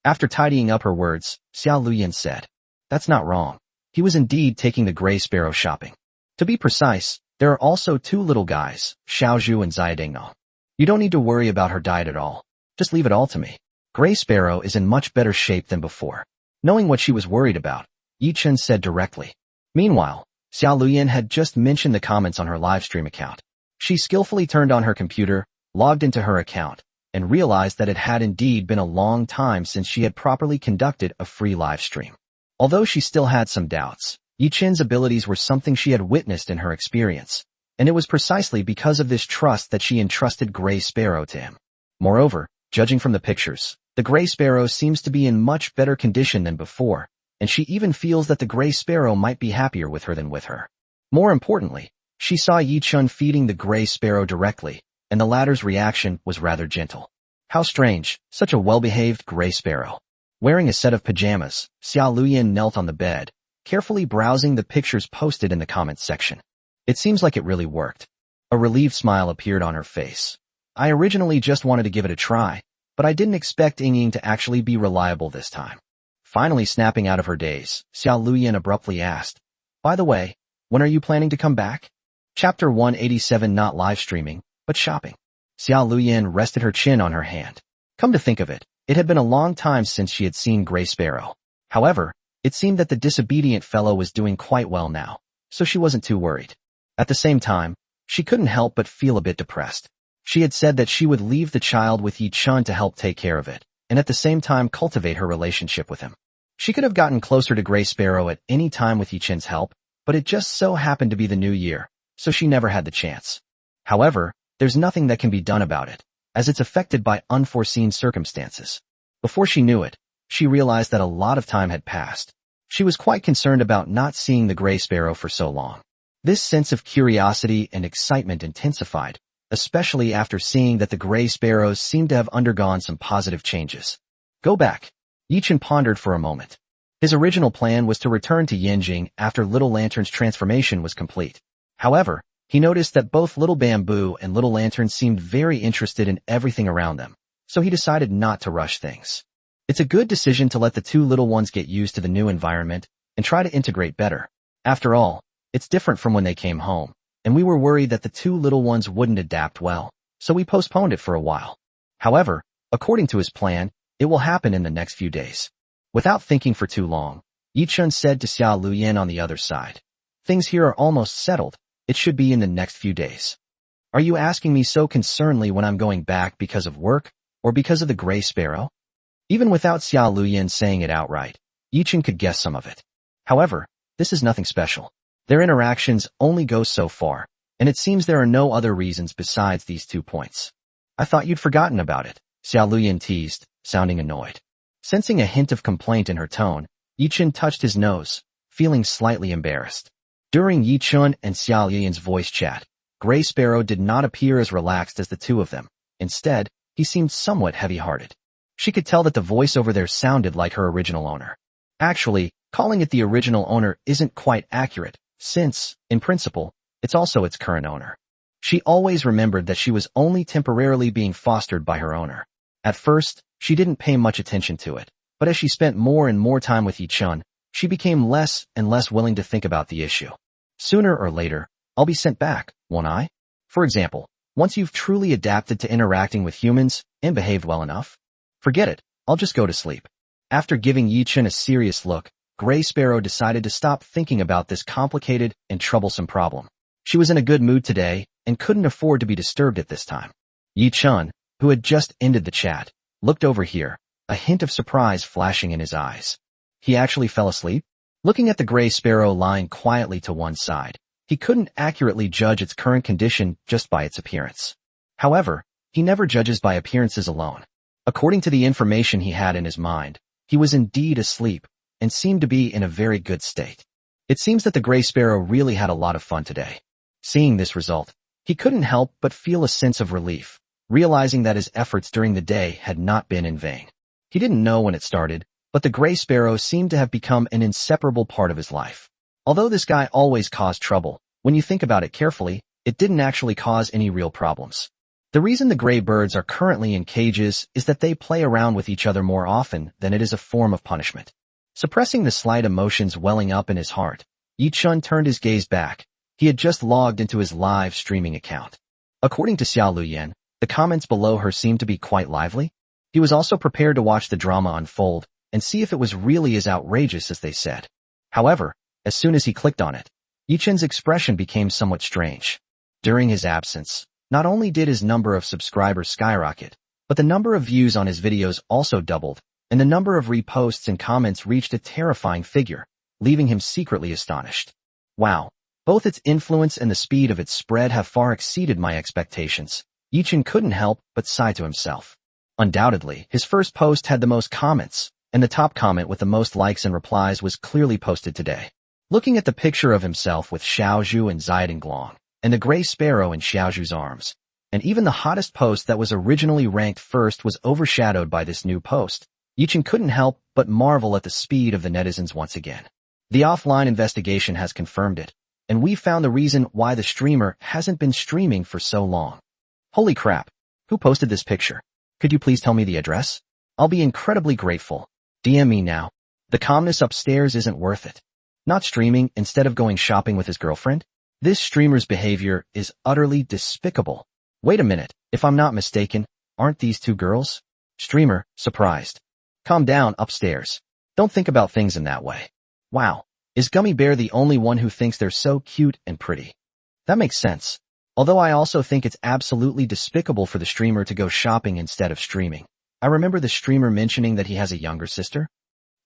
After tidying up her words, Xiao Liuyan said. That's not wrong. He was indeed taking the Gray Sparrow shopping. To be precise, there are also two little guys, Xiaozhu and Xiaodinglong. You don't need to worry about her diet at all. Just leave it all to me. Gray Sparrow is in much better shape than before. Knowing what she was worried about, Yi Chen said directly. Meanwhile, Xiao Luyan had just mentioned the comments on her livestream account. She skillfully turned on her computer, logged into her account, and realized that it had indeed been a long time since she had properly conducted a free livestream. Although she still had some doubts, Yi Chen's abilities were something she had witnessed in her experience, and it was precisely because of this trust that she entrusted Gray Sparrow to him. Moreover, judging from the pictures, the Gray Sparrow seems to be in much better condition than before, and she even feels that the Gray Sparrow might be happier with her than with her. More importantly, she saw Yi Chen feeding the Gray Sparrow directly, and the latter's reaction was rather gentle. How strange, such a well-behaved Gray Sparrow. Wearing a set of pajamas, Xiao Luyan knelt on the bed, carefully browsing the pictures posted in the comments section. It seems like it really worked. A relieved smile appeared on her face. I originally just wanted to give it a try, but I didn't expect Ying to actually be reliable this time. Finally snapping out of her daze, Xiao Luyan abruptly asked, "By the way, when are you planning to come back?" Chapter 187. Not live streaming, but shopping. Xiao Luyan rested her chin on her hand. Come to think of it, it had been a long time since she had seen Gray Sparrow. However, it seemed that the disobedient fellow was doing quite well now, so she wasn't too worried. At the same time, she couldn't help but feel a bit depressed. She had said that she would leave the child with Yi Chen to help take care of it, and at the same time cultivate her relationship with him. She could have gotten closer to Gray Sparrow at any time with Yi Chen's help, but it just so happened to be the new year, so she never had the chance. However, there's nothing that can be done about it, as it's affected by unforeseen circumstances. Before she knew it, she realized that a lot of time had passed. She was quite concerned about not seeing the Gray Sparrow for so long. This sense of curiosity and excitement intensified, especially after seeing that the Gray Sparrows seemed to have undergone some positive changes. Go back. Yi Chen pondered for a moment. His original plan was to return to Yanjing after Little Lantern's transformation was complete. However, he noticed that both Little Bamboo and Little Lantern seemed very interested in everything around them, so he decided not to rush things. It's a good decision to let the two little ones get used to the new environment and try to integrate better. After all, it's different from when they came home, and we were worried that the two little ones wouldn't adapt well, so we postponed it for a while. However, according to his plan, it will happen in the next few days. Without thinking for too long, Yi Chen said to Xiao Luyan on the other side, "Things here are almost settled. It should be in the next few days." Are you asking me so concernedly when I'm going back because of work, or because of the Gray Sparrow? Even without Xiao Luyan saying it outright, Yi Chen could guess some of it. However, this is nothing special. Their interactions only go so far, and it seems there are no other reasons besides these 2 points. I thought you'd forgotten about it, Xiao Luyan teased, sounding annoyed. Sensing a hint of complaint in her tone, Yi Chen touched his nose, feeling slightly embarrassed. During Yi Chen and Xiao Luyan's voice chat, Gray Sparrow did not appear as relaxed as the two of them. Instead, he seemed somewhat heavy-hearted. She could tell that the voice over there sounded like her original owner. Actually, calling it the original owner isn't quite accurate, since, in principle, it's also its current owner. She always remembered that she was only temporarily being fostered by her owner. At first, she didn't pay much attention to it, but as she spent more and more time with Yi Chen, she became less and less willing to think about the issue. Sooner or later, I'll be sent back, won't I? For example, once you've truly adapted to interacting with humans and behaved well enough. Forget it, I'll just go to sleep. After giving Yi Chen a serious look, Gray Sparrow decided to stop thinking about this complicated and troublesome problem. She was in a good mood today and couldn't afford to be disturbed at this time. Yi Chen, who had just ended the chat, looked over here, a hint of surprise flashing in his eyes. He actually fell asleep? Looking at the Gray Sparrow lying quietly to one side, he couldn't accurately judge its current condition just by its appearance. However, he never judges by appearances alone. According to the information he had in his mind, he was indeed asleep, and seemed to be in a very good state. It seems that the Gray Sparrow really had a lot of fun today. Seeing this result, he couldn't help but feel a sense of relief, realizing that his efforts during the day had not been in vain. He didn't know when it started, but the Gray Sparrow seemed to have become an inseparable part of his life. Although this guy always caused trouble, when you think about it carefully, it didn't actually cause any real problems. The reason the gray birds are currently in cages is that they play around with each other more often than it is a form of punishment. Suppressing the slight emotions welling up in his heart, Yi Chen turned his gaze back. He had just logged into his live streaming account. According to Xiao Luyan, the comments below her seemed to be quite lively. He was also prepared to watch the drama unfold and see if it was really as outrageous as they said. However, as soon as he clicked on it, Yichen's expression became somewhat strange. During his absence, not only did his number of subscribers skyrocket, but the number of views on his videos also doubled, and the number of reposts and comments reached a terrifying figure, leaving him secretly astonished. Wow, both its influence and the speed of its spread have far exceeded my expectations. Yichen couldn't help but sigh to himself. Undoubtedly, his first post had the most comments, and the top comment with the most likes and replies was clearly posted today. Looking at the picture of himself with Xiaozhu and Deepening, and the gray sparrow in Xiaozhu's arms, and even the hottest post that was originally ranked first was overshadowed by this new post, Yichen couldn't help but marvel at the speed of the netizens once again. The offline investigation has confirmed it, and we found the reason why the streamer hasn't been streaming for so long. Holy crap! Who posted this picture? Could you please tell me the address? I'll be incredibly grateful. DM me now. The calmness upstairs isn't worth it. Not streaming instead of going shopping with his girlfriend? This streamer's behavior is utterly despicable. Wait a minute, if I'm not mistaken, aren't these two girls? Streamer, surprised. Calm down upstairs. Don't think about things in that way. Wow, is Gummy Bear the only one who thinks they're so cute and pretty? That makes sense. Although I also think it's absolutely despicable for the streamer to go shopping instead of streaming. I remember the streamer mentioning that he has a younger sister.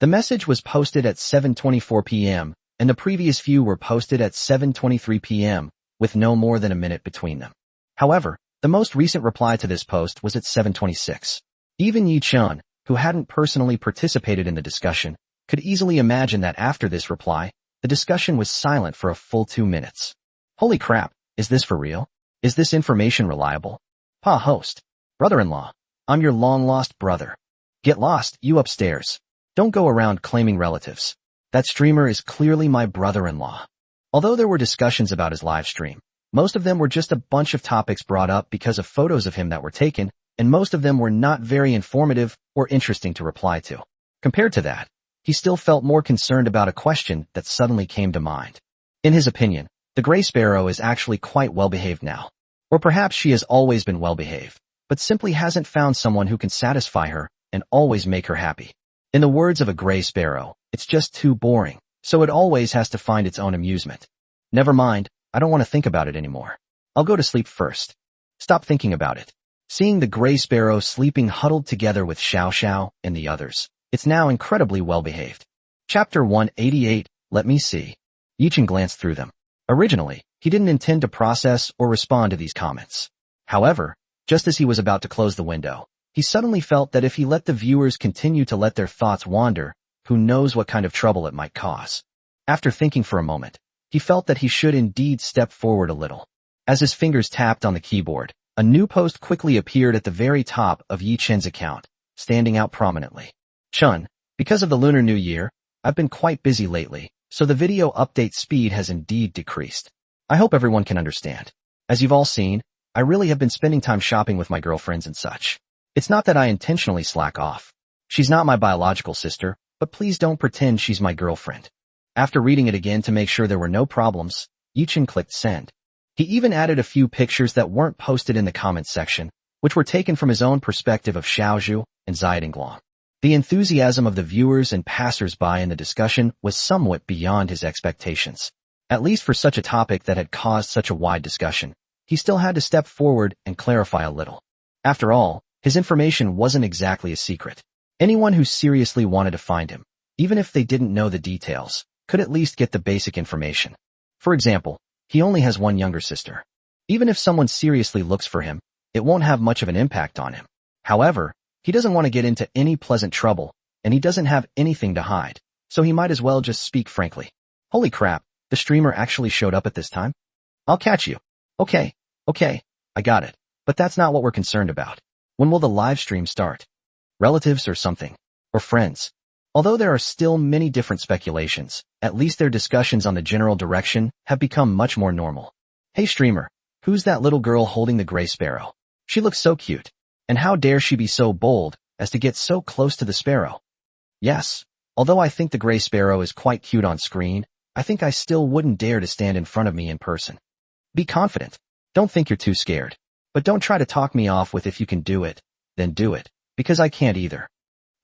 The message was posted at 7:24 p.m., and the previous few were posted at 7:23 p.m., with no more than a minute between them. However, the most recent reply to this post was at 7:26. Even Yichen, who hadn't personally participated in the discussion, could easily imagine that after this reply, the discussion was silent for a full 2 minutes. Holy crap, is this for real? Is this information reliable? Pa host. Brother-in-law. I'm your long-lost brother. Get lost, you upstairs. Don't go around claiming relatives. That streamer is clearly my brother-in-law. Although there were discussions about his live stream, most of them were just a bunch of topics brought up because of photos of him that were taken, and most of them were not very informative or interesting to reply to. Compared to that, he still felt more concerned about a question that suddenly came to mind. In his opinion, the gray sparrow is actually quite well-behaved now. Or perhaps she has always been well-behaved, but simply hasn't found someone who can satisfy her and always make her happy. In the words of a gray sparrow, it's just too boring, so it always has to find its own amusement. Never mind, I don't want to think about it anymore. I'll go to sleep first. Stop thinking about it. Seeing the gray sparrow sleeping huddled together with Shiao Sha and the others, it's now incredibly well-behaved. Chapter 188, Let Me See. Yichen glanced through them. Originally, he didn't intend to process or respond to these comments. However, just as he was about to close the window, he suddenly felt that if he let the viewers continue to let their thoughts wander, who knows what kind of trouble it might cause. After thinking for a moment, he felt that he should indeed step forward a little. As his fingers tapped on the keyboard, a new post quickly appeared at the very top of Yichen's account, standing out prominently. Chun, because of the Lunar New Year, I've been quite busy lately, so the video update speed has indeed decreased. I hope everyone can understand. As you've all seen, I really have been spending time shopping with my girlfriends and such. It's not that I intentionally slack off. She's not my biological sister, but please don't pretend she's my girlfriend. After reading it again to make sure there were no problems, Yichen clicked send. He even added a few pictures that weren't posted in the comments section, which were taken from his own perspective of Xiaozhu and Deepening. The enthusiasm of the viewers and passers-by in the discussion was somewhat beyond his expectations. At least for such a topic that had caused such a wide discussion, he still had to step forward and clarify a little. After all, his information wasn't exactly a secret. Anyone who seriously wanted to find him, even if they didn't know the details, could at least get the basic information. For example, he only has one younger sister. Even if someone seriously looks for him, it won't have much of an impact on him. However, he doesn't want to get into any pleasant trouble, and he doesn't have anything to hide, so he might as well just speak frankly. Holy crap, the streamer actually showed up at this time? I'll catch you. Okay, I got it. But that's not what we're concerned about. When will the live stream start? Relatives or something? Or friends? Although there are still many different speculations, at least their discussions on the general direction have become much more normal. Hey streamer, who's that little girl holding the gray sparrow? She looks so cute. And how dare she be so bold as to get so close to the sparrow? Yes, although I think the gray sparrow is quite cute on screen, I think I still wouldn't dare to stand in front of me in person. Be confident. Don't think you're too scared. But don't try to talk me off with if you can do it, then do it. because I can't either.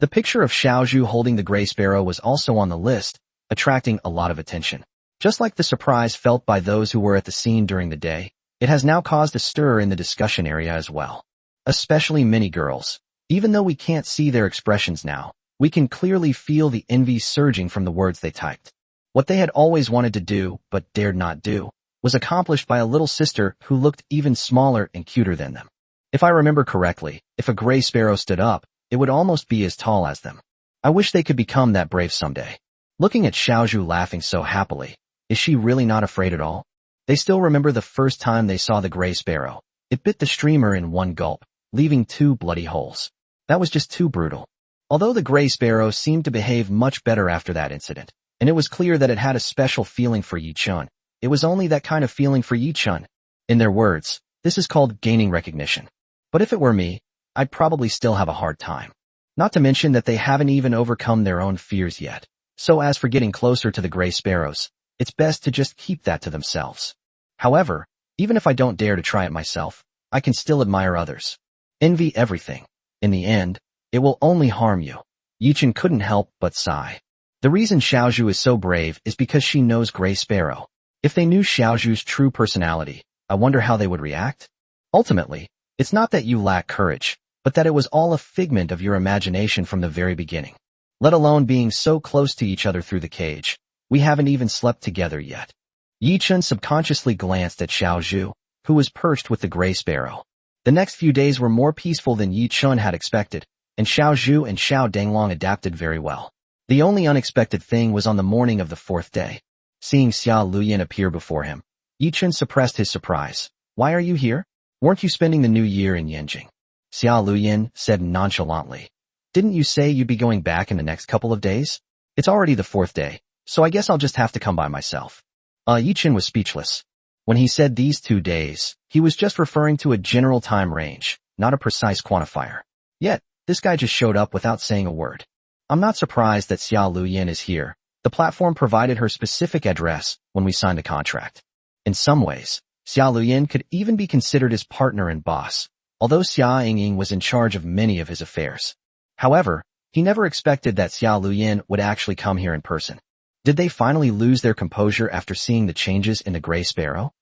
The picture of Xiao Zhu holding the gray sparrow was also on the list, attracting a lot of attention. Just like the surprise felt by those who were at the scene during the day, it has now caused a stir in the discussion area as well. Especially many girls. Even though we can't see their expressions now, we can clearly feel the envy surging from the words they typed. What they had always wanted to do, but dared not do, was accomplished by a little sister who looked even smaller and cuter than them. If I remember correctly, if a gray sparrow stood up, it would almost be as tall as them. I wish they could become that brave someday. Looking at Xiao Zhu laughing so happily, is she really not afraid at all? They still remember the first time they saw the gray sparrow. It bit the streamer in one gulp, leaving 2 bloody holes. That was just too brutal. Although the gray sparrow seemed to behave much better after that incident, and it was clear that it had a special feeling for Yi Chun, it was only that kind of feeling for Yi Chun. In their words, this is called gaining recognition. But if it were me, I'd probably still have a hard time. Not to mention that they haven't even overcome their own fears yet. So as for getting closer to the gray sparrows, it's best to just keep that to themselves. However, even if I don't dare to try it myself, I can still admire others. Envy everything. In the end, it will only harm you. Yi Chun couldn't help but sigh. The reason Xiao Zhu is so brave is because she knows Gray Sparrow. If they knew Xiao Zhu's true personality, I wonder how they would react. Ultimately, it's not that you lack courage, but that it was all a figment of your imagination from the very beginning. Let alone being so close to each other through the cage. We haven't even slept together yet. Yi Chun subconsciously glanced at Xiao Zhu, who was perched with the gray sparrow. The next few days were more peaceful than Yi Chun had expected, and Xiao Zhu and Xiao Danglong adapted very well. The only unexpected thing was on the morning of the 4th day. Seeing Xia Luyan appear before him, Yi Chun suppressed his surprise. "Why are you here? Weren't you spending the new year in Yanjing?" Xia Luyan said nonchalantly. "Didn't you say you'd be going back in the next couple of days? It's already the 4th day, so I guess I'll just have to come by myself." Yi Chun was speechless. When he said these 2 days, he was just referring to a general time range, not a precise quantifier. Yet, this guy just showed up without saying a word. I'm not surprised that Xia Luyan is here. The platform provided her specific address when we signed the contract. In some ways, Xia Luyan could even be considered his partner and boss, although Xia Yingying was in charge of many of his affairs. However, he never expected that Xia Luyan would actually come here in person. Did they finally lose their composure after seeing the changes in the gray sparrow?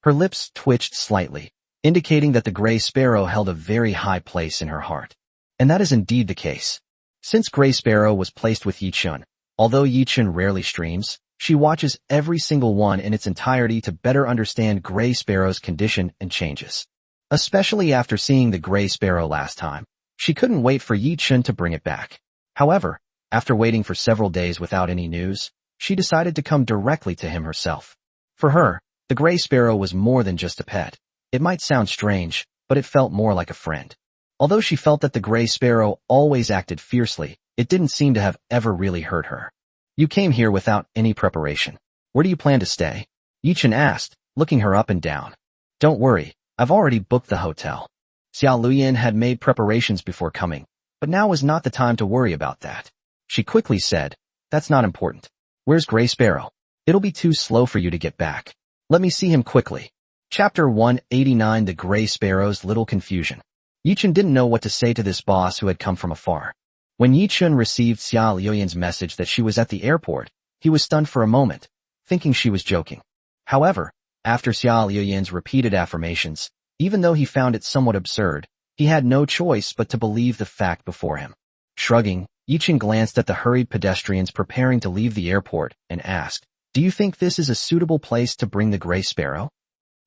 Her lips twitched slightly, indicating that the gray sparrow held a very high place in her heart. And that is indeed the case. Since Gray Sparrow was placed with Yi Chun, although Yi Chun rarely streams, she watches every single one in its entirety to better understand Gray Sparrow's condition and changes. Especially after seeing the Gray Sparrow last time, she couldn't wait for Yi Chun to bring it back. However, after waiting for several days without any news, she decided to come directly to him herself. For her, the Gray Sparrow was more than just a pet. It might sound strange, but it felt more like a friend. Although she felt that the Gray Sparrow always acted fiercely, it didn't seem to have ever really hurt her. "You came here without any preparation. Where do you plan to stay?" Yi Chun asked, looking her up and down. "Don't worry, I've already booked the hotel." Xia Luyan had made preparations before coming, but now was not the time to worry about that. She quickly said, "That's not important. Where's Gray Sparrow? It'll be too slow for you to get back. Let me see him quickly." Chapter 189: The Gray Sparrow's Little Confusion. Yi Chun didn't know what to say to this boss who had come from afar. When Yi Chun received Xia Luyan's message that she was at the airport, he was stunned for a moment, thinking she was joking. However, after Xia Luyan's repeated affirmations, even though he found it somewhat absurd, he had no choice but to believe the fact before him. Shrugging, Yi Chun glanced at the hurried pedestrians preparing to leave the airport and asked, "Do you think this is a suitable place to bring the Gray Sparrow?"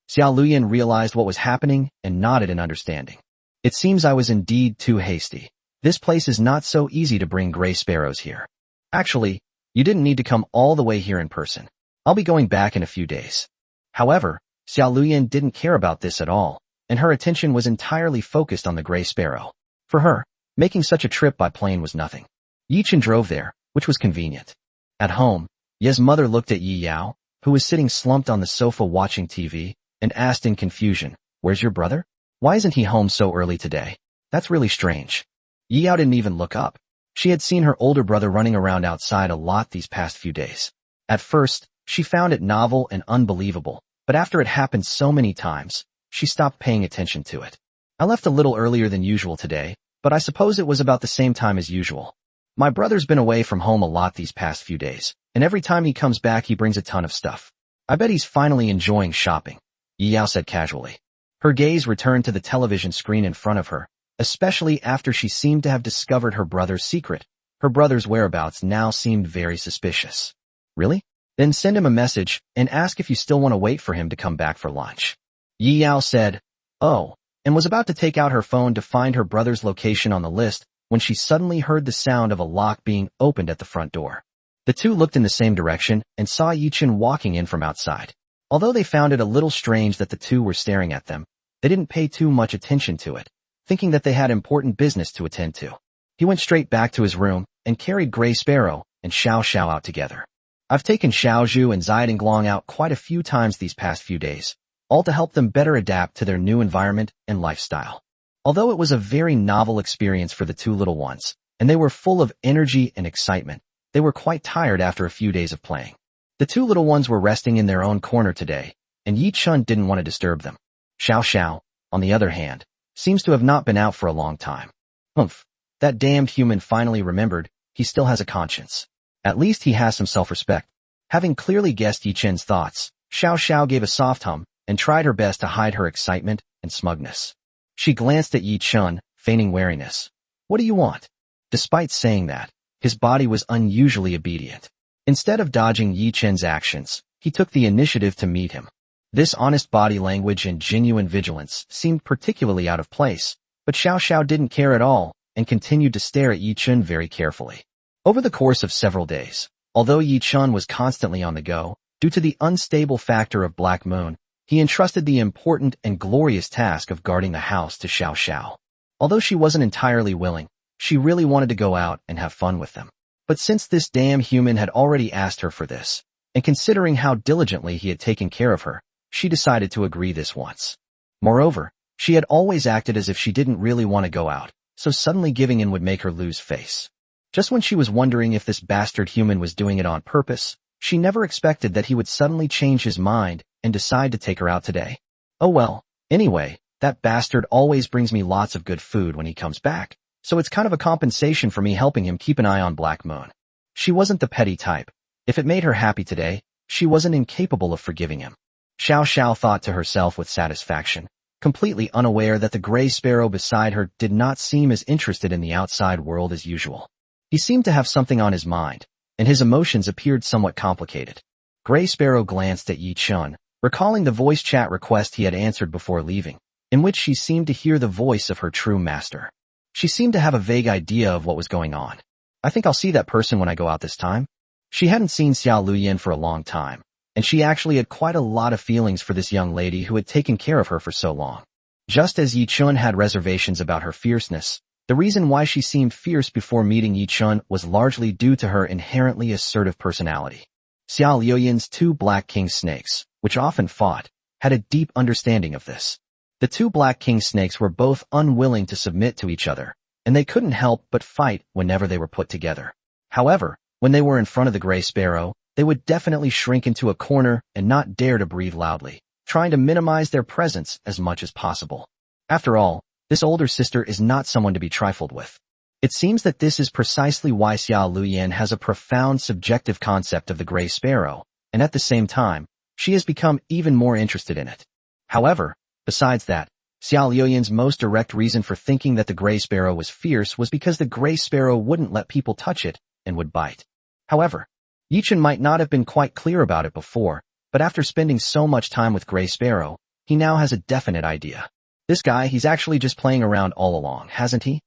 Xia Luyan realized what was happening and nodded in understanding. "It seems I was indeed too hasty. This place is not so easy to bring gray sparrows here. Actually, you didn't need to come all the way here in person. I'll be going back in a few days." However, Xia Luyan didn't care about this at all, and her attention was entirely focused on the gray sparrow. For her, making such a trip by plane was nothing. Yi Chun drove there, which was convenient. At home, Ye's mother looked at Yi Yao, who was sitting slumped on the sofa watching TV, and asked in confusion, "Where's your brother? Why isn't he home so early today? That's really strange." Yi Yao didn't even look up. She had seen her older brother running around outside a lot these past few days. At first, she found it novel and unbelievable, but after it happened so many times, she stopped paying attention to it. "I left a little earlier than usual today, but I suppose it was about the same time as usual. My brother's been away from home a lot these past few days, and every time he comes back he brings a ton of stuff. I bet he's finally enjoying shopping, Yao said casually. Her gaze returned to the television screen in front of her, especially after she seemed to have discovered her brother's secret. Her brother's whereabouts now seemed very suspicious. Really? Then send him a message and ask if you still want to wait for him to come back for lunch. Yao said, "Oh," and was about to take out her phone to find her brother's location on the list when she suddenly heard the sound of a lock being opened at the front door. The two looked in the same direction and saw Yichen walking in from outside. Although they found it a little strange that the two were staring at them, they didn't pay too much attention to it, thinking that they had important business to attend to. He went straight back to his room and carried Gray Sparrow and Shiao Sha out together. I've taken Xiao Zhu and Xiaodinglong out quite a few times these past few days, all to help them better adapt to their new environment and lifestyle. Although it was a very novel experience for the two little ones, and they were full of energy and excitement, they were quite tired after a few days of playing. The two little ones were resting in their own corner today, and Yi Chun didn't want to disturb them. Xiao Xiao, on the other hand, seems to have not been out for a long time. Humph, that damned human finally remembered he still has a conscience. At least he has some self-respect. Having clearly guessed Yi Chen's thoughts, Xiao Xiao gave a soft hum and tried her best to hide her excitement and smugness. She glanced at Yi Chun, feigning wariness. "What do you want?" Despite saying that, his body was unusually obedient. Instead of dodging Yi Chen's actions, he took the initiative to meet him. This honest body language and genuine vigilance seemed particularly out of place, but Xiao Xiao didn't care at all and continued to stare at Yi Chun very carefully. Over the course of several days, although Yi Chun was constantly on the go, due to the unstable factor of Black Moon, he entrusted the important and glorious task of guarding the house to Xiao Xiao. Although she wasn't entirely willing, she really wanted to go out and have fun with them. But since this damn human had already asked her for this, and considering how diligently he had taken care of her, she decided to agree this once. Moreover, she had always acted as if she didn't really want to go out, so suddenly giving in would make her lose face. Just when she was wondering if this bastard human was doing it on purpose, she never expected that he would suddenly change his mind and decide to take her out today. Oh well, anyway, that bastard always brings me lots of good food when he comes back, so it's kind of a compensation for me helping him keep an eye on Black Moon. She wasn't the petty type. If it made her happy today, she wasn't incapable of forgiving him. Xiao Xiao thought to herself with satisfaction, completely unaware that the gray sparrow beside her did not seem as interested in the outside world as usual. He seemed to have something on his mind, and his emotions appeared somewhat complicated. Gray Sparrow glanced at Yi Chun, recalling the voice chat request he had answered before leaving, in which she seemed to hear the voice of her true master. She seemed to have a vague idea of what was going on. I think I'll see that person when I go out this time. She hadn't seen Xiao Luyan for a long time, and she actually had quite a lot of feelings for this young lady who had taken care of her for so long. Just as Yi Chun had reservations about her fierceness, the reason why she seemed fierce before meeting Yi Chun was largely due to her inherently assertive personality. Xiao Luyan's two Black King snakes, which often fought, had a deep understanding of this. The two Black King snakes were both unwilling to submit to each other, and they couldn't help but fight whenever they were put together. However, when they were in front of the Gray Sparrow, they would definitely shrink into a corner and not dare to breathe loudly, trying to minimize their presence as much as possible. After all, this older sister is not someone to be trifled with. It seems that this is precisely why Xiao Luyan has a profound subjective concept of the Gray Sparrow, and at the same time, she has become even more interested in it. However, besides that, Xiao Luyan's most direct reason for thinking that the Gray Sparrow was fierce was because the Gray Sparrow wouldn't let people touch it and would bite. However, Yi Chun might not have been quite clear about it before, but after spending so much time with Gray Sparrow, he now has a definite idea. This guy, he's actually just playing around all along, hasn't he?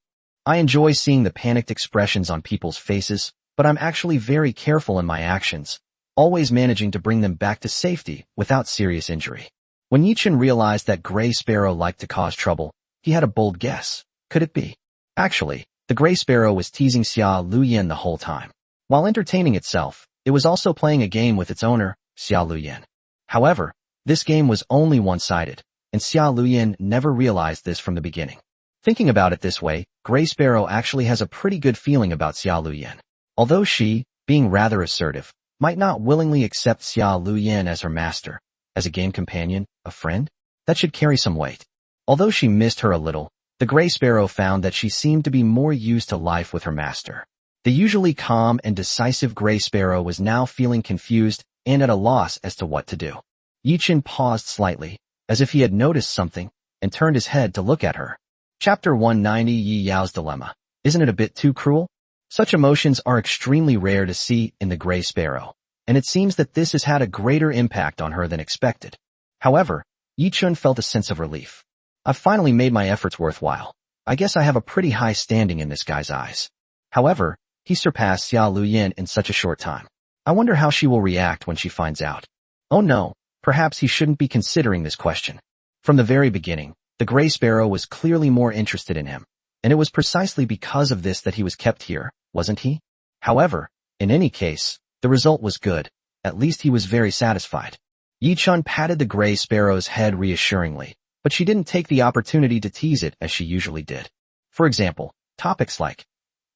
I enjoy seeing the panicked expressions on people's faces, but I'm actually very careful in my actions, always managing to bring them back to safety without serious injury. When Yi Chun realized that Gray Sparrow liked to cause trouble, he had a bold guess. Could it be? Actually, the Gray Sparrow was teasing Xiao Luyan the whole time. While entertaining itself, it was also playing a game with its owner, Xiao Luyan. However, this game was only one-sided, and Xiao Luyan never realized this from the beginning. Thinking about it this way, Gray Sparrow actually has a pretty good feeling about Xiao Luyan. Although she, being rather assertive, might not willingly accept Xiao Luyan as her master, as a game companion, a friend, that should carry some weight. Although she missed her a little, The gray sparrow found that she seemed to be more used to life with her master. The usually calm and decisive gray sparrow was now feeling confused and at a loss as to what to do. Yichen paused slightly, as if he had noticed something, and turned his head to look at her. Chapter 190 Yi Yao's Dilemma. Isn't it a bit too cruel? Such emotions are extremely rare to see in the gray sparrow, and it seems that this has had a greater impact on her than expected. However, Yichun felt a sense of relief. I've finally made my efforts worthwhile. I guess I have a pretty high standing in this guy's eyes. However, he surpassed Xiao Luyin in such a short time. I wonder how she will react when she finds out. Oh no, perhaps he shouldn't be considering this question. From the very beginning, the gray sparrow was clearly more interested in him, and it was precisely because of this that he was kept here, wasn't he? However, in any case, the result was good. At least he was very satisfied. Yichun patted the gray sparrow's head reassuringly, but she didn't take the opportunity to tease it as she usually did. For example, topics like,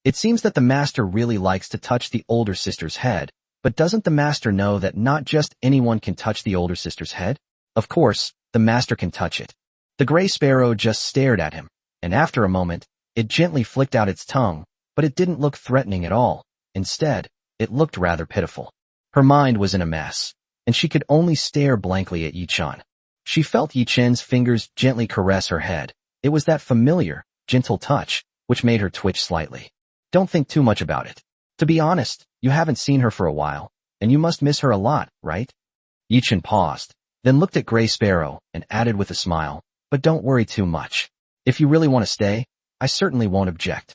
"It seems that the master really likes to touch the older sister's head, but doesn't the master know that not just anyone can touch the older sister's head? Of course, the master can touch it." The gray sparrow just stared at him, and after a moment, it gently flicked out its tongue, but it didn't look threatening at all. Instead, it looked rather pitiful. Her mind was in a mess, and she could only stare blankly at Yichun. She felt Yichen's fingers gently caress her head. It was that familiar, gentle touch, which made her twitch slightly. Don't think too much about it. To be honest, you haven't seen her for a while, and you must miss her a lot, right? Yichen paused, then looked at Gray Sparrow and added with a smile, "But don't worry too much. If you really want to stay, I certainly won't object."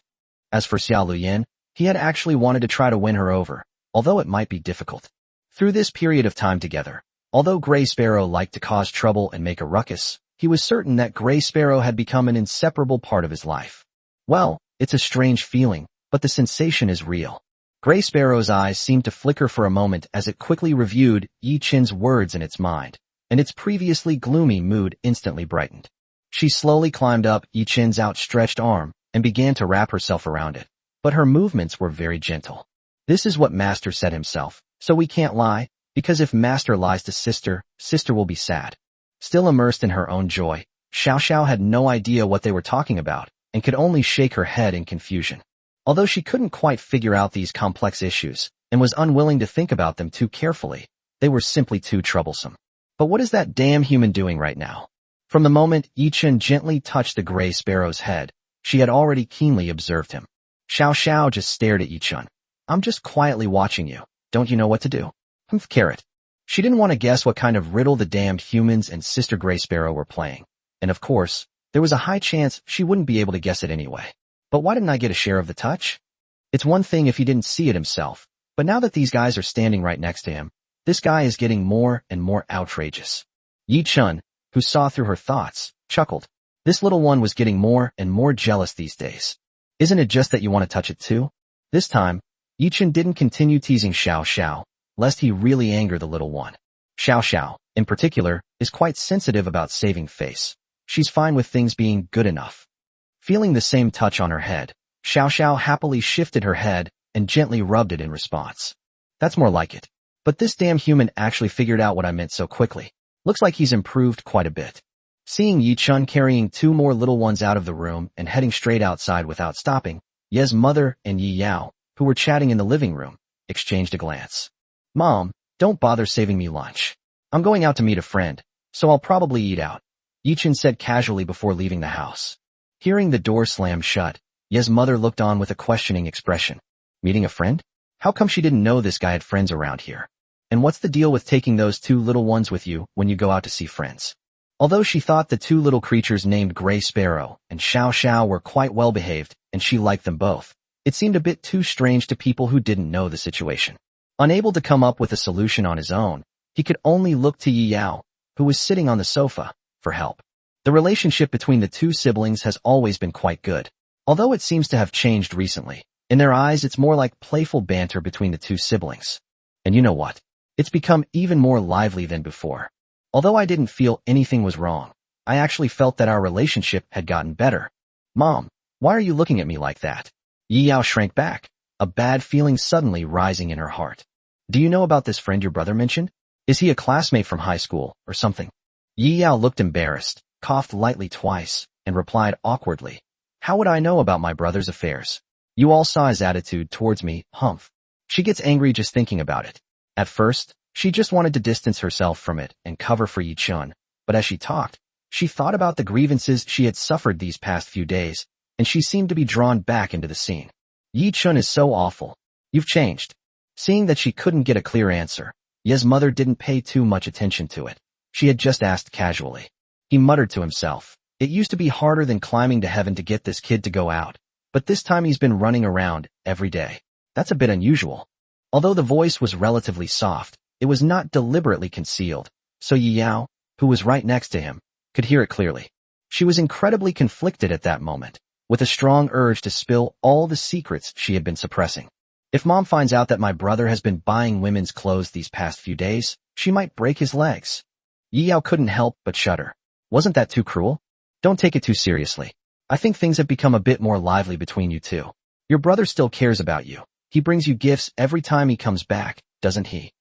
As for Xiao Luyin, he had actually wanted to try to win her over, although it might be difficult. Through this period of time together, although Gray Sparrow liked to cause trouble and make a ruckus, he was certain that Gray Sparrow had become an inseparable part of his life. Well, it's a strange feeling, but the sensation is real. Gray Sparrow's eyes seemed to flicker for a moment as it quickly reviewed Yi Chin's words in its mind, and its previously gloomy mood instantly brightened. She slowly climbed up Yi Chin's outstretched arm and began to wrap herself around it, but her movements were very gentle. This is what Master said himself, so we can't lie, because if Master lies to Sister, Sister will be sad. Still immersed in her own joy, Xiao Sha had no idea what they were talking about and could only shake her head in confusion. Although she couldn't quite figure out these complex issues and was unwilling to think about them too carefully, they were simply too troublesome. But what is that damn human doing right now? From the moment Yi Chen gently touched the Gray Sparrow's head, she had already keenly observed him. Xiao Sha just stared at Yi Chen. "I'm just quietly watching you. Don't you know what to do?" Carrot. She didn't want to guess what kind of riddle the damned humans and Sister Gray Sparrow were playing. And of course, there was a high chance she wouldn't be able to guess it anyway. But why didn't I get a share of the touch? It's one thing if he didn't see it himself, but now that these guys are standing right next to him, this guy is getting more and more outrageous. Yi Chun, who saw through her thoughts, chuckled. This little one was getting more and more jealous these days. Isn't it just that you want to touch it too? This time, Yi Chun didn't continue teasing Xiao Sha, lest he really anger the little one. Xiao Sha, in particular, is quite sensitive about saving face. She's fine with things being good enough. Feeling the same touch on her head, Xiao Sha happily shifted her head and gently rubbed it in response. That's more like it. But this damn human actually figured out what I meant so quickly. Looks like he's improved quite a bit. Seeing Yi Chun carrying two more little ones out of the room and heading straight outside without stopping, Ye's mother and Yi Yao, who were chatting in the living room, exchanged a glance. "Mom, don't bother saving me lunch. I'm going out to meet a friend, so I'll probably eat out," Yi Chun said casually before leaving the house. Hearing the door slam shut, Ye's mother looked on with a questioning expression. Meeting a friend? How come she didn't know this guy had friends around here? And what's the deal with taking those two little ones with you when you go out to see friends? Although she thought the two little creatures named Gray Sparrow and Xiao Sha were quite well behaved and she liked them both, it seemed a bit too strange to people who didn't know the situation. Unable to come up with a solution on his own, he could only look to Yi Yao, who was sitting on the sofa, for help. The relationship between the two siblings has always been quite good, although it seems to have changed recently. In their eyes, it's more like playful banter between the two siblings. And you know what? It's become even more lively than before. Although I didn't feel anything was wrong, I actually felt that our relationship had gotten better. "Mom, why are you looking at me like that?" Yi Yao shrank back, a bad feeling suddenly rising in her heart. "Do you know about this friend your brother mentioned? Is he a classmate from high school, or something?" Yi Yao looked embarrassed, coughed lightly twice, and replied awkwardly, "How would I know about my brother's affairs? You all saw his attitude towards me, humph." She gets angry just thinking about it. At first, she just wanted to distance herself from it and cover for Yi-chun, but as she talked, she thought about the grievances she had suffered these past few days, and she seemed to be drawn back into the scene. "Yi-chun is so awful. You've changed." Seeing that she couldn't get a clear answer, Ye's mother didn't pay too much attention to it. She had just asked casually. He muttered to himself, "It used to be harder than climbing to heaven to get this kid to go out, but this time he's been running around every day. That's a bit unusual." Although the voice was relatively soft, it was not deliberately concealed, so Yi Yao, who was right next to him, could hear it clearly. She was incredibly conflicted at that moment, with a strong urge to spill all the secrets she had been suppressing. If Mom finds out that my brother has been buying women's clothes these past few days, she might break his legs. Yi Yao couldn't help but shudder. Wasn't that too cruel? Don't take it too seriously. I think things have become a bit more lively between you two. Your brother still cares about you. He brings you gifts every time he comes back, doesn't he?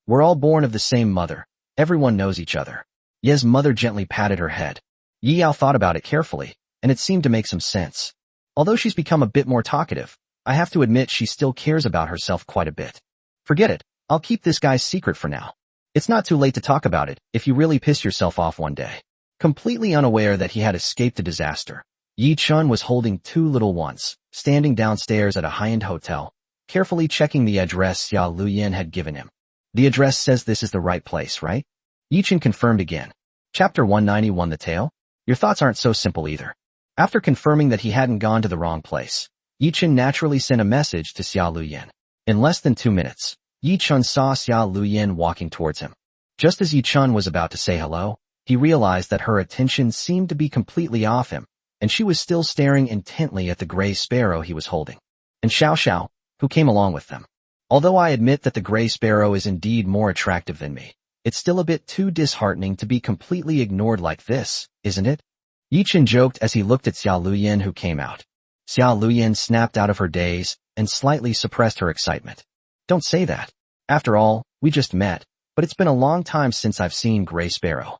We're all born of the same mother. Everyone knows each other. Ye's mother gently patted her head. Yi Yao thought about it carefully, and it seemed to make some sense. Although she's become a bit more talkative, I have to admit she still cares about herself quite a bit. Forget it. I'll keep this guy's secret for now. It's not too late to talk about it if you really piss yourself off one day. Completely unaware that he had escaped a disaster, Yi-chun was holding two little ones, standing downstairs at a high-end hotel, carefully checking the address Xia Luyan had given him. The address says this is the right place, right? Yi-chun confirmed again. Chapter 191 The Tale? Your thoughts aren't so simple either. After confirming that he hadn't gone to the wrong place, Yi-chun naturally sent a message to Xia Luyan. In less than 2 minutes, Yi-chun saw Xia Luyan walking towards him. Just as Yi-chun was about to say hello, he realized that her attention seemed to be completely off him, and she was still staring intently at the gray sparrow he was holding. And Shiao Sha, who came along with them. Although I admit that the gray sparrow is indeed more attractive than me, it's still a bit too disheartening to be completely ignored like this, isn't it? Yi-chun joked as he looked at Xia Luyan who came out. Xia Luyan snapped out of her daze and slightly suppressed her excitement. Don't say that. After all, we just met, but it's been a long time since I've seen Gray Sparrow.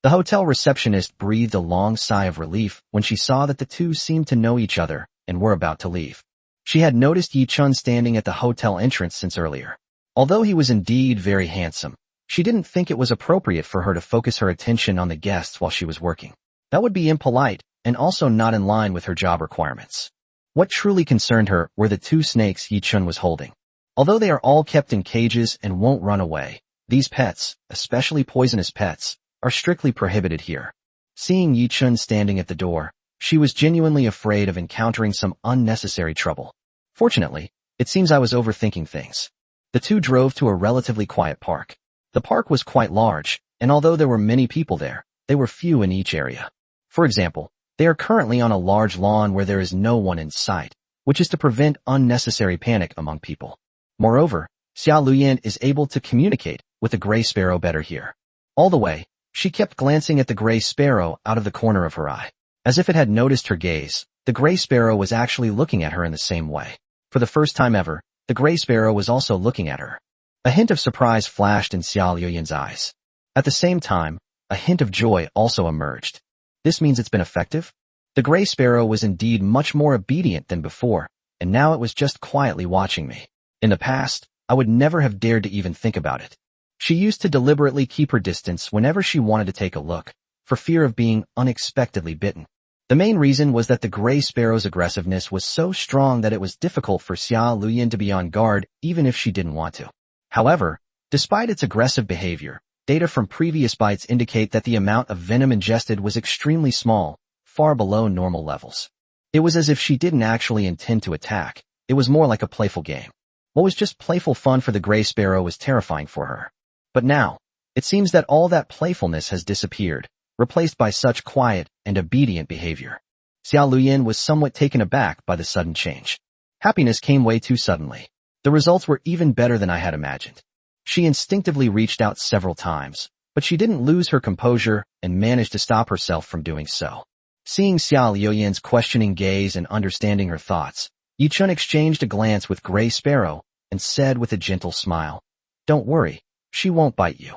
The hotel receptionist breathed a long sigh of relief when she saw that the two seemed to know each other and were about to leave. She had noticed Yi-chun standing at the hotel entrance since earlier. Although he was indeed very handsome, she didn't think it was appropriate for her to focus her attention on the guests while she was working. That would be impolite and also not in line with her job requirements. What truly concerned her were the two snakes Yi-chun was holding. Although they are all kept in cages and won't run away, these pets, especially poisonous pets, are strictly prohibited here. Seeing Yi-chun standing at the door, she was genuinely afraid of encountering some unnecessary trouble. Fortunately, it seems I was overthinking things. The two drove to a relatively quiet park. The park was quite large, and although there were many people there, they were few in each area. For example, they are currently on a large lawn where there is no one in sight, which is to prevent unnecessary panic among people. Moreover, Xia Luyan is able to communicate with the gray sparrow better here. All the way, she kept glancing at the gray sparrow out of the corner of her eye. As if it had noticed her gaze, the gray sparrow was actually looking at her in the same way. For the first time ever, the gray sparrow was also looking at her. A hint of surprise flashed in Xia Luyan's eyes. At the same time, a hint of joy also emerged. This means it's been effective? The gray sparrow was indeed much more obedient than before, and now it was just quietly watching me. In the past, I would never have dared to even think about it. She used to deliberately keep her distance whenever she wanted to take a look, for fear of being unexpectedly bitten. The main reason was that the gray sparrow's aggressiveness was so strong that it was difficult for Xia Luyan to be on guard even if she didn't want to. However, despite its aggressive behavior, data from previous bites indicate that the amount of venom ingested was extremely small, far below normal levels. It was as if she didn't actually intend to attack. It was more like a playful game. What was just playful fun for the gray sparrow was terrifying for her. But now, it seems that all that playfulness has disappeared, replaced by such quiet and obedient behavior. Xia Luyan was somewhat taken aback by the sudden change. Happiness came way too suddenly. The results were even better than I had imagined. She instinctively reached out several times, but she didn't lose her composure and managed to stop herself from doing so. Seeing Xia Luyan's questioning gaze and understanding her thoughts, Yi-chun exchanged a glance with Gray Sparrow and said with a gentle smile, "Don't worry, she won't bite you.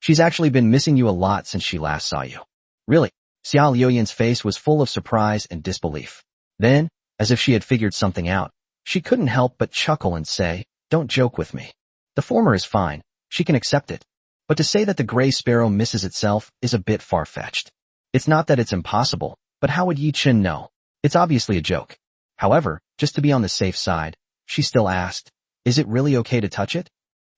She's actually been missing you a lot since she last saw you." "Really?" Xiao Luoyan's face was full of surprise and disbelief. Then, as if she had figured something out, she couldn't help but chuckle and say, "Don't joke with me. The former is fine, she can accept it. But to say that the gray sparrow misses itself is a bit far-fetched. It's not that it's impossible, but how would Yi Chen know? It's obviously a joke." However, just to be on the safe side, she still asked, "Is it really okay to touch it?"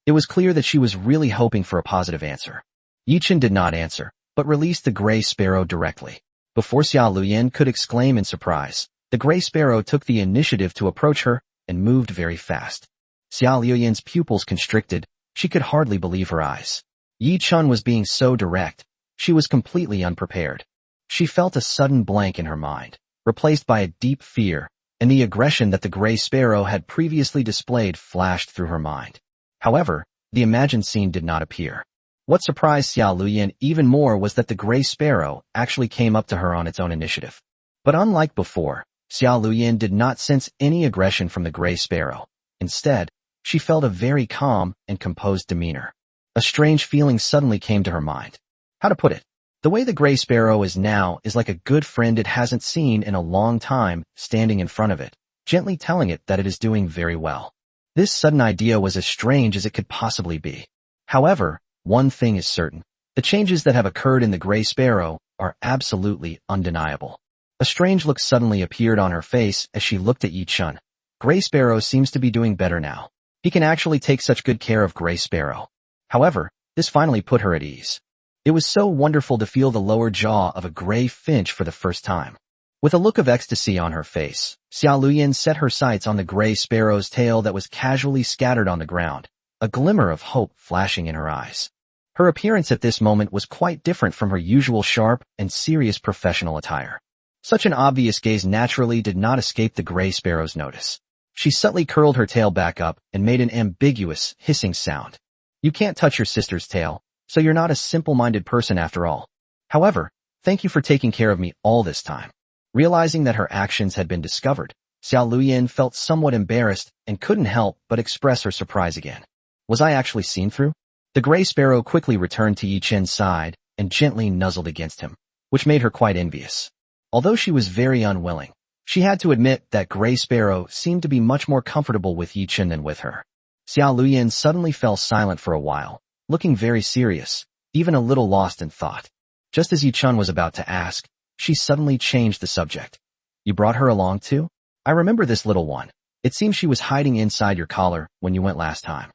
It was clear that she was really hoping for a positive answer. Yi Chen did not answer, but released the gray sparrow directly. Before Xiao Luoyan could exclaim in surprise, the gray sparrow took the initiative to approach her and moved very fast. Xiao Luoyan's pupils constricted. She could hardly believe her eyes. Yi Chen was being so direct. She was completely unprepared. She felt a sudden blank in her mind, replaced by a deep fear, and the aggression that the gray sparrow had previously displayed flashed through her mind. However, the imagined scene did not appear. What surprised Xiao Luoyan even more was that the gray sparrow actually came up to her on its own initiative. But unlike before, Xiao Luoyan did not sense any aggression from the gray sparrow. Instead, she felt a very calm and composed demeanor. A strange feeling suddenly came to her mind. How to put it? The way the gray sparrow is now is like a good friend it hasn't seen in a long time standing in front of it, gently telling it that it is doing very well. This sudden idea was as strange as it could possibly be. However, one thing is certain. The changes that have occurred in the gray sparrow are absolutely undeniable. A strange look suddenly appeared on her face as she looked at Yi Chen. Gray Sparrow seems to be doing better now. He can actually take such good care of Gray Sparrow. However, this finally put her at ease. It was so wonderful to feel the lower jaw of a gray finch for the first time. With a look of ecstasy on her face, Xiao Luoyan set her sights on the gray sparrow's tail that was casually scattered on the ground, a glimmer of hope flashing in her eyes. Her appearance at this moment was quite different from her usual sharp and serious professional attire. Such an obvious gaze naturally did not escape the gray sparrow's notice. She subtly curled her tail back up and made an ambiguous, hissing sound. "You can't touch your sister's tail, so you're not a simple-minded person after all. However, thank you for taking care of me all this time." Realizing that her actions had been discovered, Xiao Luoyan felt somewhat embarrassed and couldn't help but express her surprise again. "Was I actually seen through?" The gray sparrow quickly returned to Yi Chen's side and gently nuzzled against him, which made her quite envious. Although she was very unwilling, she had to admit that Gray Sparrow seemed to be much more comfortable with Yi Chen than with her. Xiao Luoyan suddenly fell silent for a while, looking very serious, even a little lost in thought. Just as Yi Chen was about to ask, she suddenly changed the subject. "You brought her along too? I remember this little one. It seems she was hiding inside your collar when you went last time."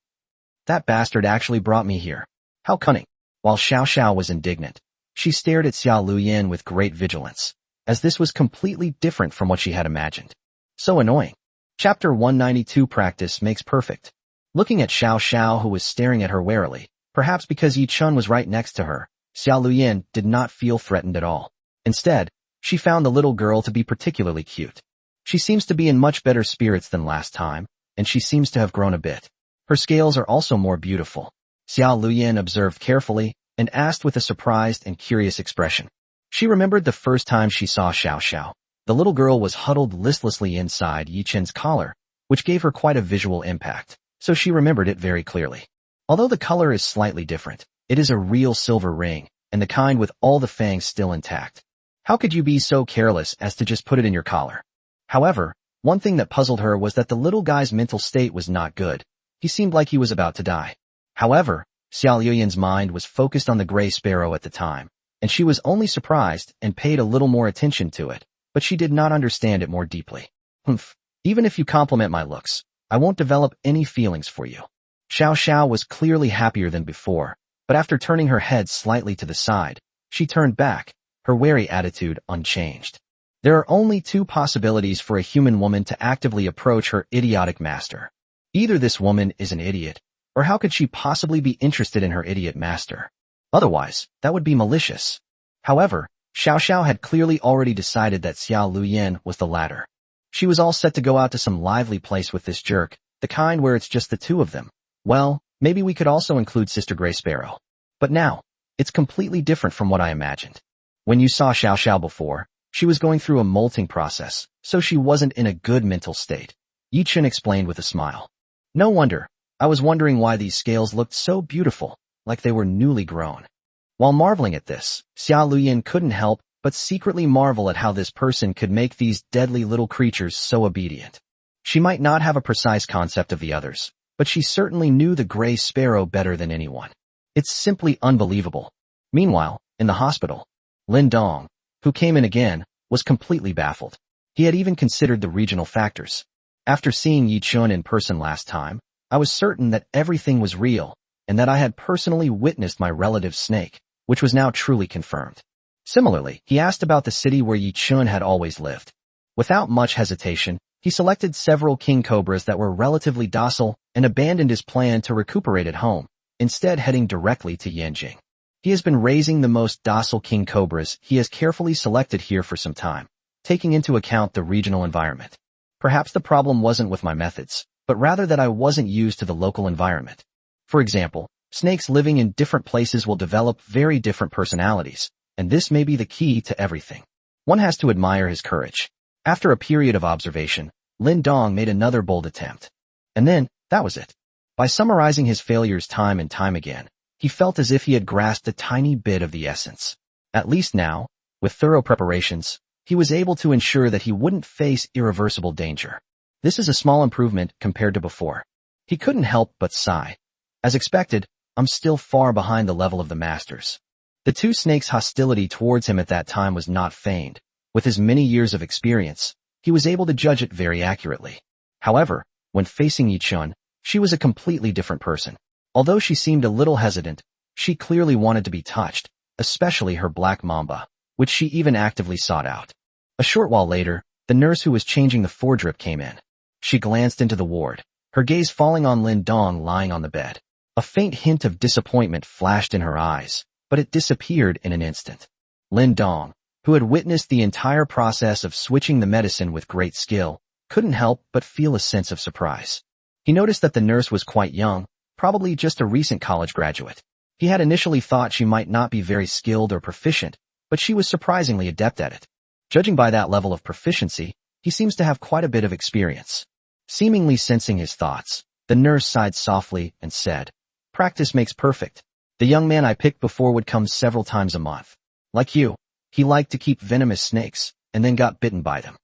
"That bastard actually brought me here. How cunning." While Shiao Sha was indignant, she stared at Xiao Luoyan with great vigilance, as this was completely different from what she had imagined. So annoying. Chapter 192 Practice Makes Perfect. Looking at Shiao Sha, who was staring at her warily, perhaps because Yi Chen was right next to her, Xiao Luoyan did not feel threatened at all. Instead, she found the little girl to be particularly cute. She seems to be in much better spirits than last time, and she seems to have grown a bit. Her scales are also more beautiful. Xiao Luoyan observed carefully and asked with a surprised and curious expression. She remembered the first time she saw Shiao Sha. The little girl was huddled listlessly inside Yi Chen's collar, which gave her quite a visual impact, so she remembered it very clearly. Although the color is slightly different, it is a real silver ring, and the kind with all the fangs still intact. How could you be so careless as to just put it in your collar? However, one thing that puzzled her was that the little guy's mental state was not good. He seemed like he was about to die. However, Xiao Luoyan's mind was focused on the gray sparrow at the time, and she was only surprised and paid a little more attention to it, but she did not understand it more deeply. "Humph, even if you compliment my looks, I won't develop any feelings for you." Xiao Sha was clearly happier than before, but after turning her head slightly to the side, she turned back, her wary attitude unchanged. There are only two possibilities for a human woman to actively approach her idiotic master. Either this woman is an idiot, or how could she possibly be interested in her idiot master? Otherwise, that would be malicious. However, Xiao Sha had clearly already decided that Xiao Luoyan was the latter. She was all set to go out to some lively place with this jerk, the kind where it's just the two of them. Well, maybe we could also include Sister Gray Sparrow. But now, it's completely different from what I imagined. When you saw Xiao Sha before, she was going through a molting process, so she wasn't in a good mental state. Yi Chen explained with a smile. "No wonder. I was wondering why these scales looked so beautiful, like they were newly grown." While marveling at this, Xiao Luoyan couldn't help but secretly marvel at how this person could make these deadly little creatures so obedient. She might not have a precise concept of the others, but she certainly knew the gray sparrow better than anyone. It's simply unbelievable. Meanwhile, in the hospital, Lin Dong, who came in again, was completely baffled. He had even considered the regional factors. After seeing Yi Chun in person last time, I was certain that everything was real, and that I had personally witnessed my relative's snake, which was now truly confirmed. Similarly, he asked about the city where Yi Chun had always lived. Without much hesitation, he selected several king cobras that were relatively docile and abandoned his plan to recuperate at home, instead heading directly to Yanjing. He has been raising the most docile king cobras he has carefully selected here for some time, taking into account the regional environment. Perhaps the problem wasn't with my methods, but rather that I wasn't used to the local environment. For example, snakes living in different places will develop very different personalities, and this may be the key to everything. One has to admire his courage. After a period of observation, Lin Dong made another bold attempt. And then, that was it. By summarizing his failures time and time again, he felt as if he had grasped a tiny bit of the essence. At least now, with thorough preparations, he was able to ensure that he wouldn't face irreversible danger. This is a small improvement compared to before. He couldn't help but sigh. As expected, I'm still far behind the level of the masters. The two snakes' hostility towards him at that time was not feigned. With his many years of experience, he was able to judge it very accurately. However, when facing Yi Chun, she was a completely different person. Although she seemed a little hesitant, she clearly wanted to be touched, especially her black mamba, which she even actively sought out. A short while later, the nurse who was changing the foredrip came in. She glanced into the ward, her gaze falling on Lin Dong lying on the bed. A faint hint of disappointment flashed in her eyes, but it disappeared in an instant. Lin Dong, who had witnessed the entire process of switching the medicine with great skill, couldn't help but feel a sense of surprise. He noticed that the nurse was quite young, probably just a recent college graduate. He had initially thought she might not be very skilled or proficient, but she was surprisingly adept at it. Judging by that level of proficiency, he seems to have quite a bit of experience. Seemingly sensing his thoughts, the nurse sighed softly and said, "Practice makes perfect. The young man I picked before would come several times a month. Like you, he liked to keep venomous snakes, and then got bitten by them.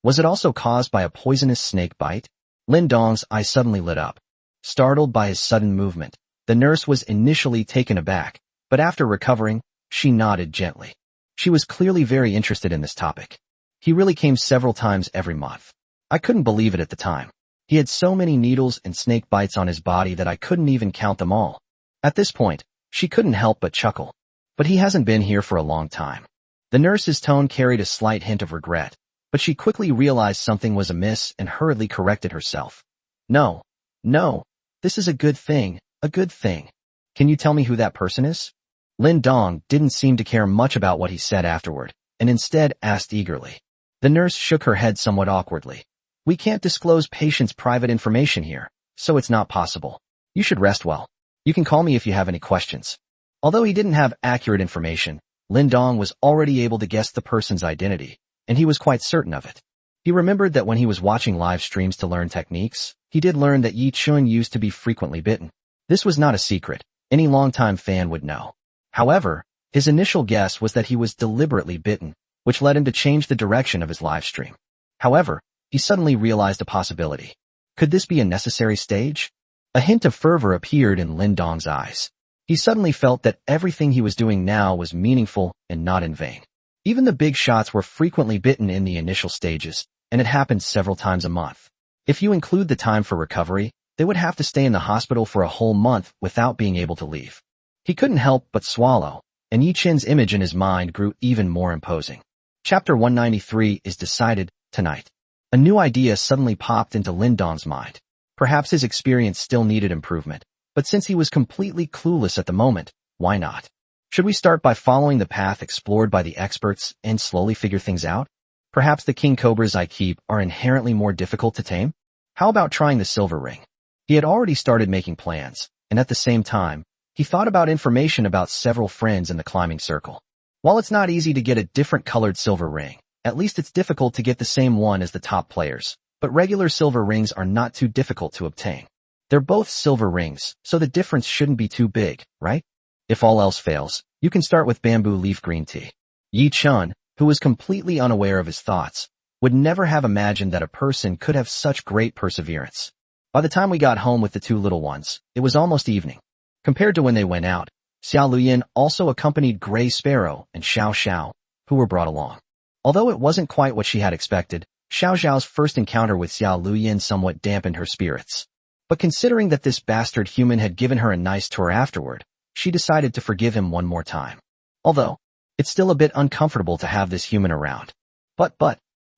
Was it also caused by a poisonous snake bite?" Lin Dong's eyes suddenly lit up. Startled by his sudden movement, the nurse was initially taken aback, but after recovering, she nodded gently. She was clearly very interested in this topic. He really came several times every month. I couldn't believe it at the time. He had so many needles and snake bites on his body that I couldn't even count them all. At this point, she couldn't help but chuckle. But he hasn't been here for a long time. The nurse's tone carried a slight hint of regret, but she quickly realized something was amiss and hurriedly corrected herself. No, this is a good thing, a good thing. Can you tell me who that person is?" Lin Dong didn't seem to care much about what he said afterward, and instead asked eagerly. The nurse shook her head somewhat awkwardly. "We can't disclose patients' private information here, so it's not possible. You should rest well. You can call me if you have any questions." Although he didn't have accurate information, Lin Dong was already able to guess the person's identity, and he was quite certain of it. He remembered that when he was watching live streams to learn techniques, he did learn that Yi Chun used to be frequently bitten. This was not a secret. Any longtime fan would know. However, his initial guess was that he was deliberately bitten, which led him to change the direction of his live stream. However, he suddenly realized a possibility. Could this be a necessary stage? A hint of fervor appeared in Lin Dong's eyes. He suddenly felt that everything he was doing now was meaningful and not in vain. Even the big shots were frequently bitten in the initial stages, and it happened several times a month. If you include the time for recovery, they would have to stay in the hospital for a whole month without being able to leave. He couldn't help but swallow, and Yi Chin's image in his mind grew even more imposing. Chapter 193 is decided tonight. A new idea suddenly popped into Lin Dong's mind. Perhaps his experience still needed improvement, but since he was completely clueless at the moment, why not? Should we start by following the path explored by the experts and slowly figure things out? Perhaps the king cobras I keep are inherently more difficult to tame? How about trying the silver ring? He had already started making plans, and at the same time, he thought about information about several friends in the climbing circle. While it's not easy to get a different colored silver ring, at least it's difficult to get the same one as the top players, but regular silver rings are not too difficult to obtain. They're both silver rings, so the difference shouldn't be too big, right? If all else fails, you can start with bamboo leaf green tea. Yi Chun, who was completely unaware of his thoughts, would never have imagined that a person could have such great perseverance. By the time we got home with the two little ones, it was almost evening. Compared to when they went out, Xiao Luyin also accompanied Gray Sparrow and Shiao Sha, who were brought along. Although it wasn't quite what she had expected, Xiao Zhao's first encounter with Xiao Luyin somewhat dampened her spirits. But considering that this bastard human had given her a nice tour afterward, she decided to forgive him one more time. Although, it's still a bit uncomfortable to have this human around. But,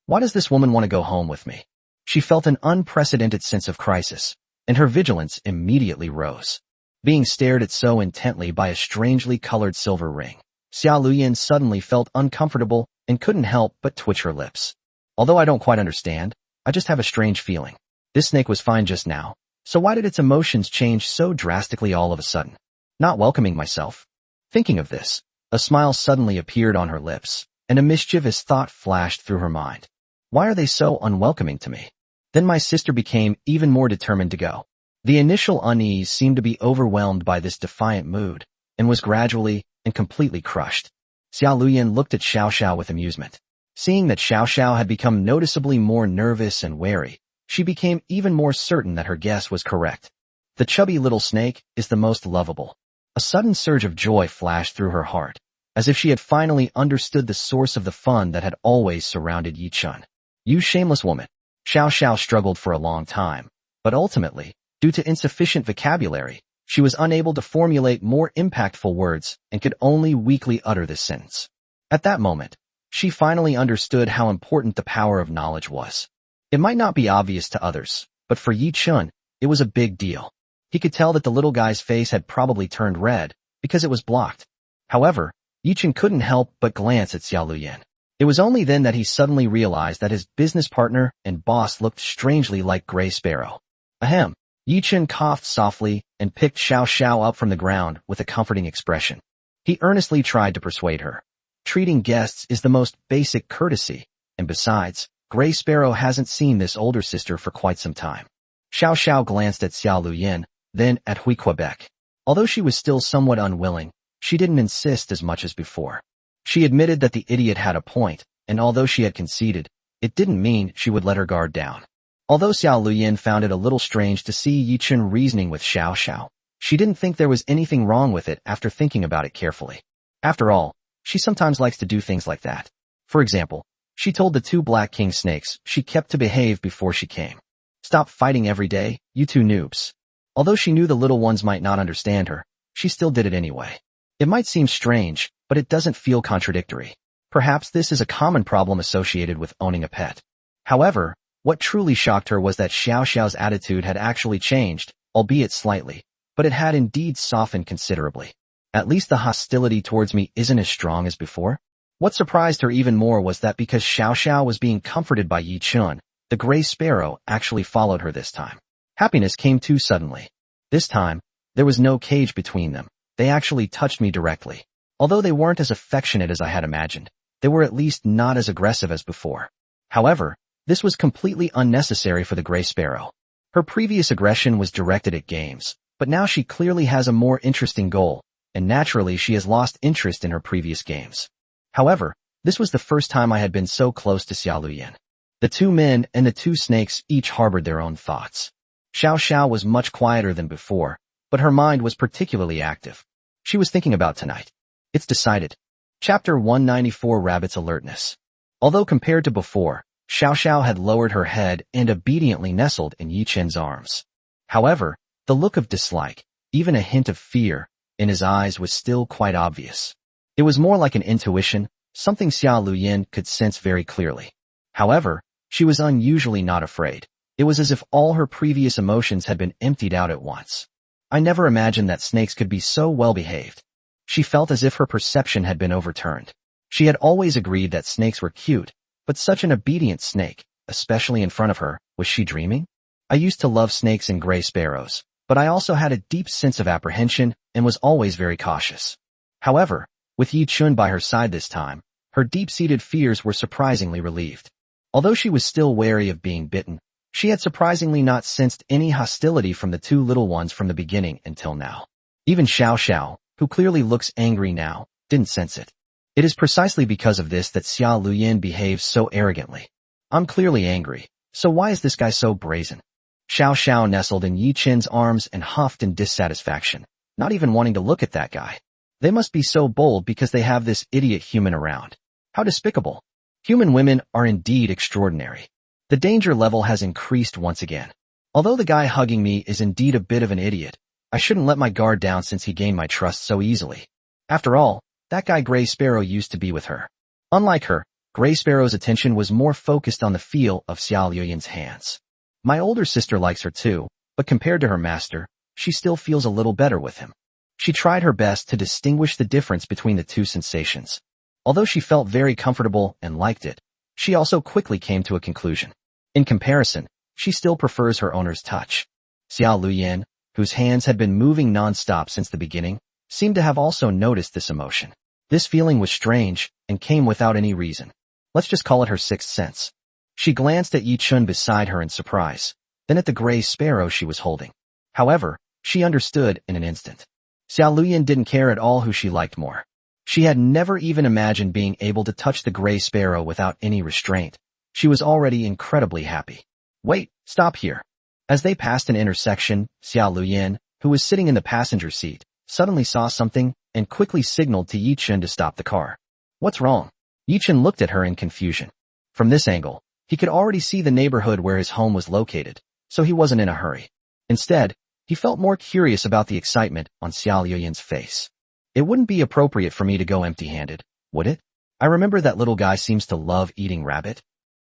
why does this woman want to go home with me? She felt an unprecedented sense of crisis, and her vigilance immediately rose. Being stared at so intently by a strangely colored silver ring, Xiao Luyin suddenly felt uncomfortable and couldn't help but twitch her lips. Although I don't quite understand, I just have a strange feeling. This snake was fine just now, so why did its emotions change so drastically all of a sudden? Not welcoming myself. Thinking of this, a smile suddenly appeared on her lips, and a mischievous thought flashed through her mind. Why are they so unwelcoming to me? Then my sister became even more determined to go. The initial unease seemed to be overwhelmed by this defiant mood, and was gradually and completely crushed. Xiao Luyin looked at Xiao Sha with amusement. Seeing that Xiao Sha had become noticeably more nervous and wary, she became even more certain that her guess was correct. The chubby little snake is the most lovable. A sudden surge of joy flashed through her heart, as if she had finally understood the source of the fun that had always surrounded Yi Chun. You shameless woman. Xiao Sha struggled for a long time, but ultimately, due to insufficient vocabulary, she was unable to formulate more impactful words and could only weakly utter this sentence. At that moment, she finally understood how important the power of knowledge was. It might not be obvious to others, but for Yi Chun, it was a big deal. He could tell that the little guy's face had probably turned red, because it was blocked. However, Yi Chun couldn't help but glance at Xiao Luyin. It was only then that he suddenly realized that his business partner and boss looked strangely like Gray Sparrow. Ahem. Yi Chun coughed softly and picked Xiao Xiao up from the ground with a comforting expression. He earnestly tried to persuade her. Treating guests is the most basic courtesy, and besides, Gray Sparrow hasn't seen this older sister for quite some time. Xiao Xiao glanced at Xiao Luyin, then at Hui Quebec. Although she was still somewhat unwilling, she didn't insist as much as before. She admitted that the idiot had a point, and although she had conceded, it didn't mean she would let her guard down. Although Xiao Luyin found it a little strange to see Yi Chun reasoning with Xiao Xiao, she didn't think there was anything wrong with it after thinking about it carefully. After all, she sometimes likes to do things like that. For example, she told the two black king snakes she kept to behave before she came. Stop fighting every day, you two noobs. Although she knew the little ones might not understand her, she still did it anyway. It might seem strange, but it doesn't feel contradictory. Perhaps this is a common problem associated with owning a pet. However, what truly shocked her was that Xiao Xiao's attitude had actually changed, albeit slightly, but it had indeed softened considerably. At least the hostility towards me isn't as strong as before. What surprised her even more was that because Xiao Xiao was being comforted by Yi Chun, the Gray Sparrow actually followed her this time. Happiness came too suddenly. This time, there was no cage between them. They actually touched me directly. Although they weren't as affectionate as I had imagined, they were at least not as aggressive as before. However, this was completely unnecessary for the Gray Sparrow. Her previous aggression was directed at games, but now she clearly has a more interesting goal, and naturally she has lost interest in her previous games. However, this was the first time I had been so close to Xiao Luyin. The two men and the two snakes each harbored their own thoughts. Xiao Xiao was much quieter than before, but her mind was particularly active. She was thinking about tonight. It's decided. Chapter 194 Rabbit's Alertness. Although compared to before, Xiao Xiao had lowered her head and obediently nestled in Yi Chun's arms. However, the look of dislike, even a hint of fear, in his eyes was still quite obvious. It was more like an intuition, something Xiao Luyin could sense very clearly. However, she was unusually not afraid. It was as if all her previous emotions had been emptied out at once. I never imagined that snakes could be so well behaved. She felt as if her perception had been overturned. She had always agreed that snakes were cute, but such an obedient snake, especially in front of her, was she dreaming? I used to love snakes and gray sparrows, but I also had a deep sense of apprehension and was always very cautious. However, with Yi Chun by her side this time, her deep-seated fears were surprisingly relieved. Although she was still wary of being bitten, she had surprisingly not sensed any hostility from the two little ones from the beginning until now. Even Xiao Xiao, who clearly looks angry now, didn't sense it. It is precisely because of this that Xiao Luyin behaves so arrogantly. I'm clearly angry, so why is this guy so brazen? Xiao Sha nestled in Yi Chen's arms and huffed in dissatisfaction, not even wanting to look at that guy. They must be so bold because they have this idiot human around. How despicable. Human women are indeed extraordinary. The danger level has increased once again. Although the guy hugging me is indeed a bit of an idiot, I shouldn't let my guard down since he gained my trust so easily. After all, that guy Gray Sparrow used to be with her. Unlike her, Gray Sparrow's attention was more focused on the feel of Xiao Luyin's hands. My older sister likes her too, but compared to her master, she still feels a little better with him. She tried her best to distinguish the difference between the two sensations. Although she felt very comfortable and liked it, she also quickly came to a conclusion. In comparison, she still prefers her owner's touch. Xiao Luyin, whose hands had been moving non-stop since the beginning, seemed to have also noticed this emotion. This feeling was strange and came without any reason. Let's just call it her sixth sense. She glanced at Yi Chun beside her in surprise, then at the gray sparrow she was holding. However, she understood in an instant. Xiao Luyin didn't care at all who she liked more. She had never even imagined being able to touch the gray sparrow without any restraint. She was already incredibly happy. Wait, stop here. As they passed an intersection, Xiao Luyin, who was sitting in the passenger seat, suddenly saw something and quickly signaled to Yi Chun to stop the car. What's wrong? Yi Chun looked at her in confusion. From this angle, he could already see the neighborhood where his home was located, so he wasn't in a hurry. Instead, he felt more curious about the excitement on Xiao Luyin's face. It wouldn't be appropriate for me to go empty-handed, would it? I remember that little guy seems to love eating rabbit.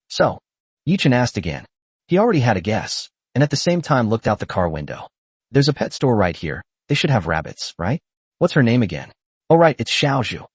So, Yi Chun asked again. He already had a guess, and at the same time looked out the car window. There's a pet store right here. They should have rabbits, right? What's her name again? Oh right, it's Xiao Zhu.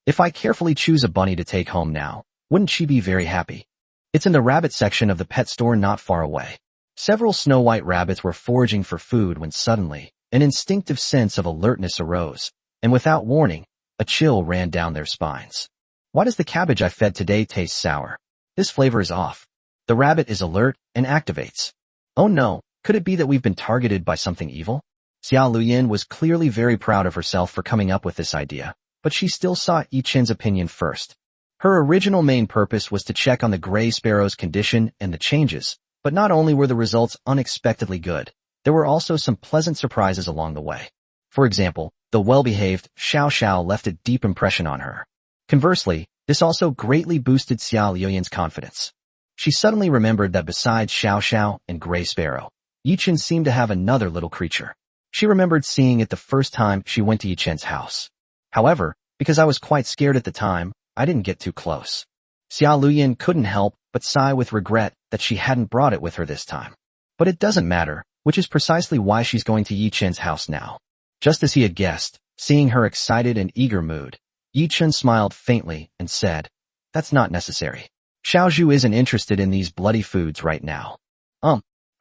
If I carefully choose a bunny to take home now, wouldn't she be very happy? It's in the rabbit section of the pet store not far away. Several snow-white rabbits were foraging for food when suddenly, an instinctive sense of alertness arose, and without warning, a chill ran down their spines. Why does the cabbage I fed today taste sour? This flavor is off. The rabbit is alert and activates. Oh no, could it be that we've been targeted by something evil? Xiao Luyin was clearly very proud of herself for coming up with this idea, but she still sought Yi Chen's opinion first. Her original main purpose was to check on the gray sparrow's condition and the changes, but not only were the results unexpectedly good, there were also some pleasant surprises along the way. For example, the well-behaved Xiao Sha left a deep impression on her. Conversely, this also greatly boosted Xiao Luyin's confidence. She suddenly remembered that besides Xiao Sha and Gray Sparrow, Yi Chen seemed to have another little creature. She remembered seeing it the first time she went to Yi Chen's house. However, because I was quite scared at the time, I didn't get too close. Xiao Luyin couldn't help but sigh with regret that she hadn't brought it with her this time. But it doesn't matter, which is precisely why she's going to Yi Chen's house now. Just as he had guessed, seeing her excited and eager mood, Yi Chen smiled faintly and said, "That's not necessary. Xiao Zhu isn't interested in these bloody foods right now."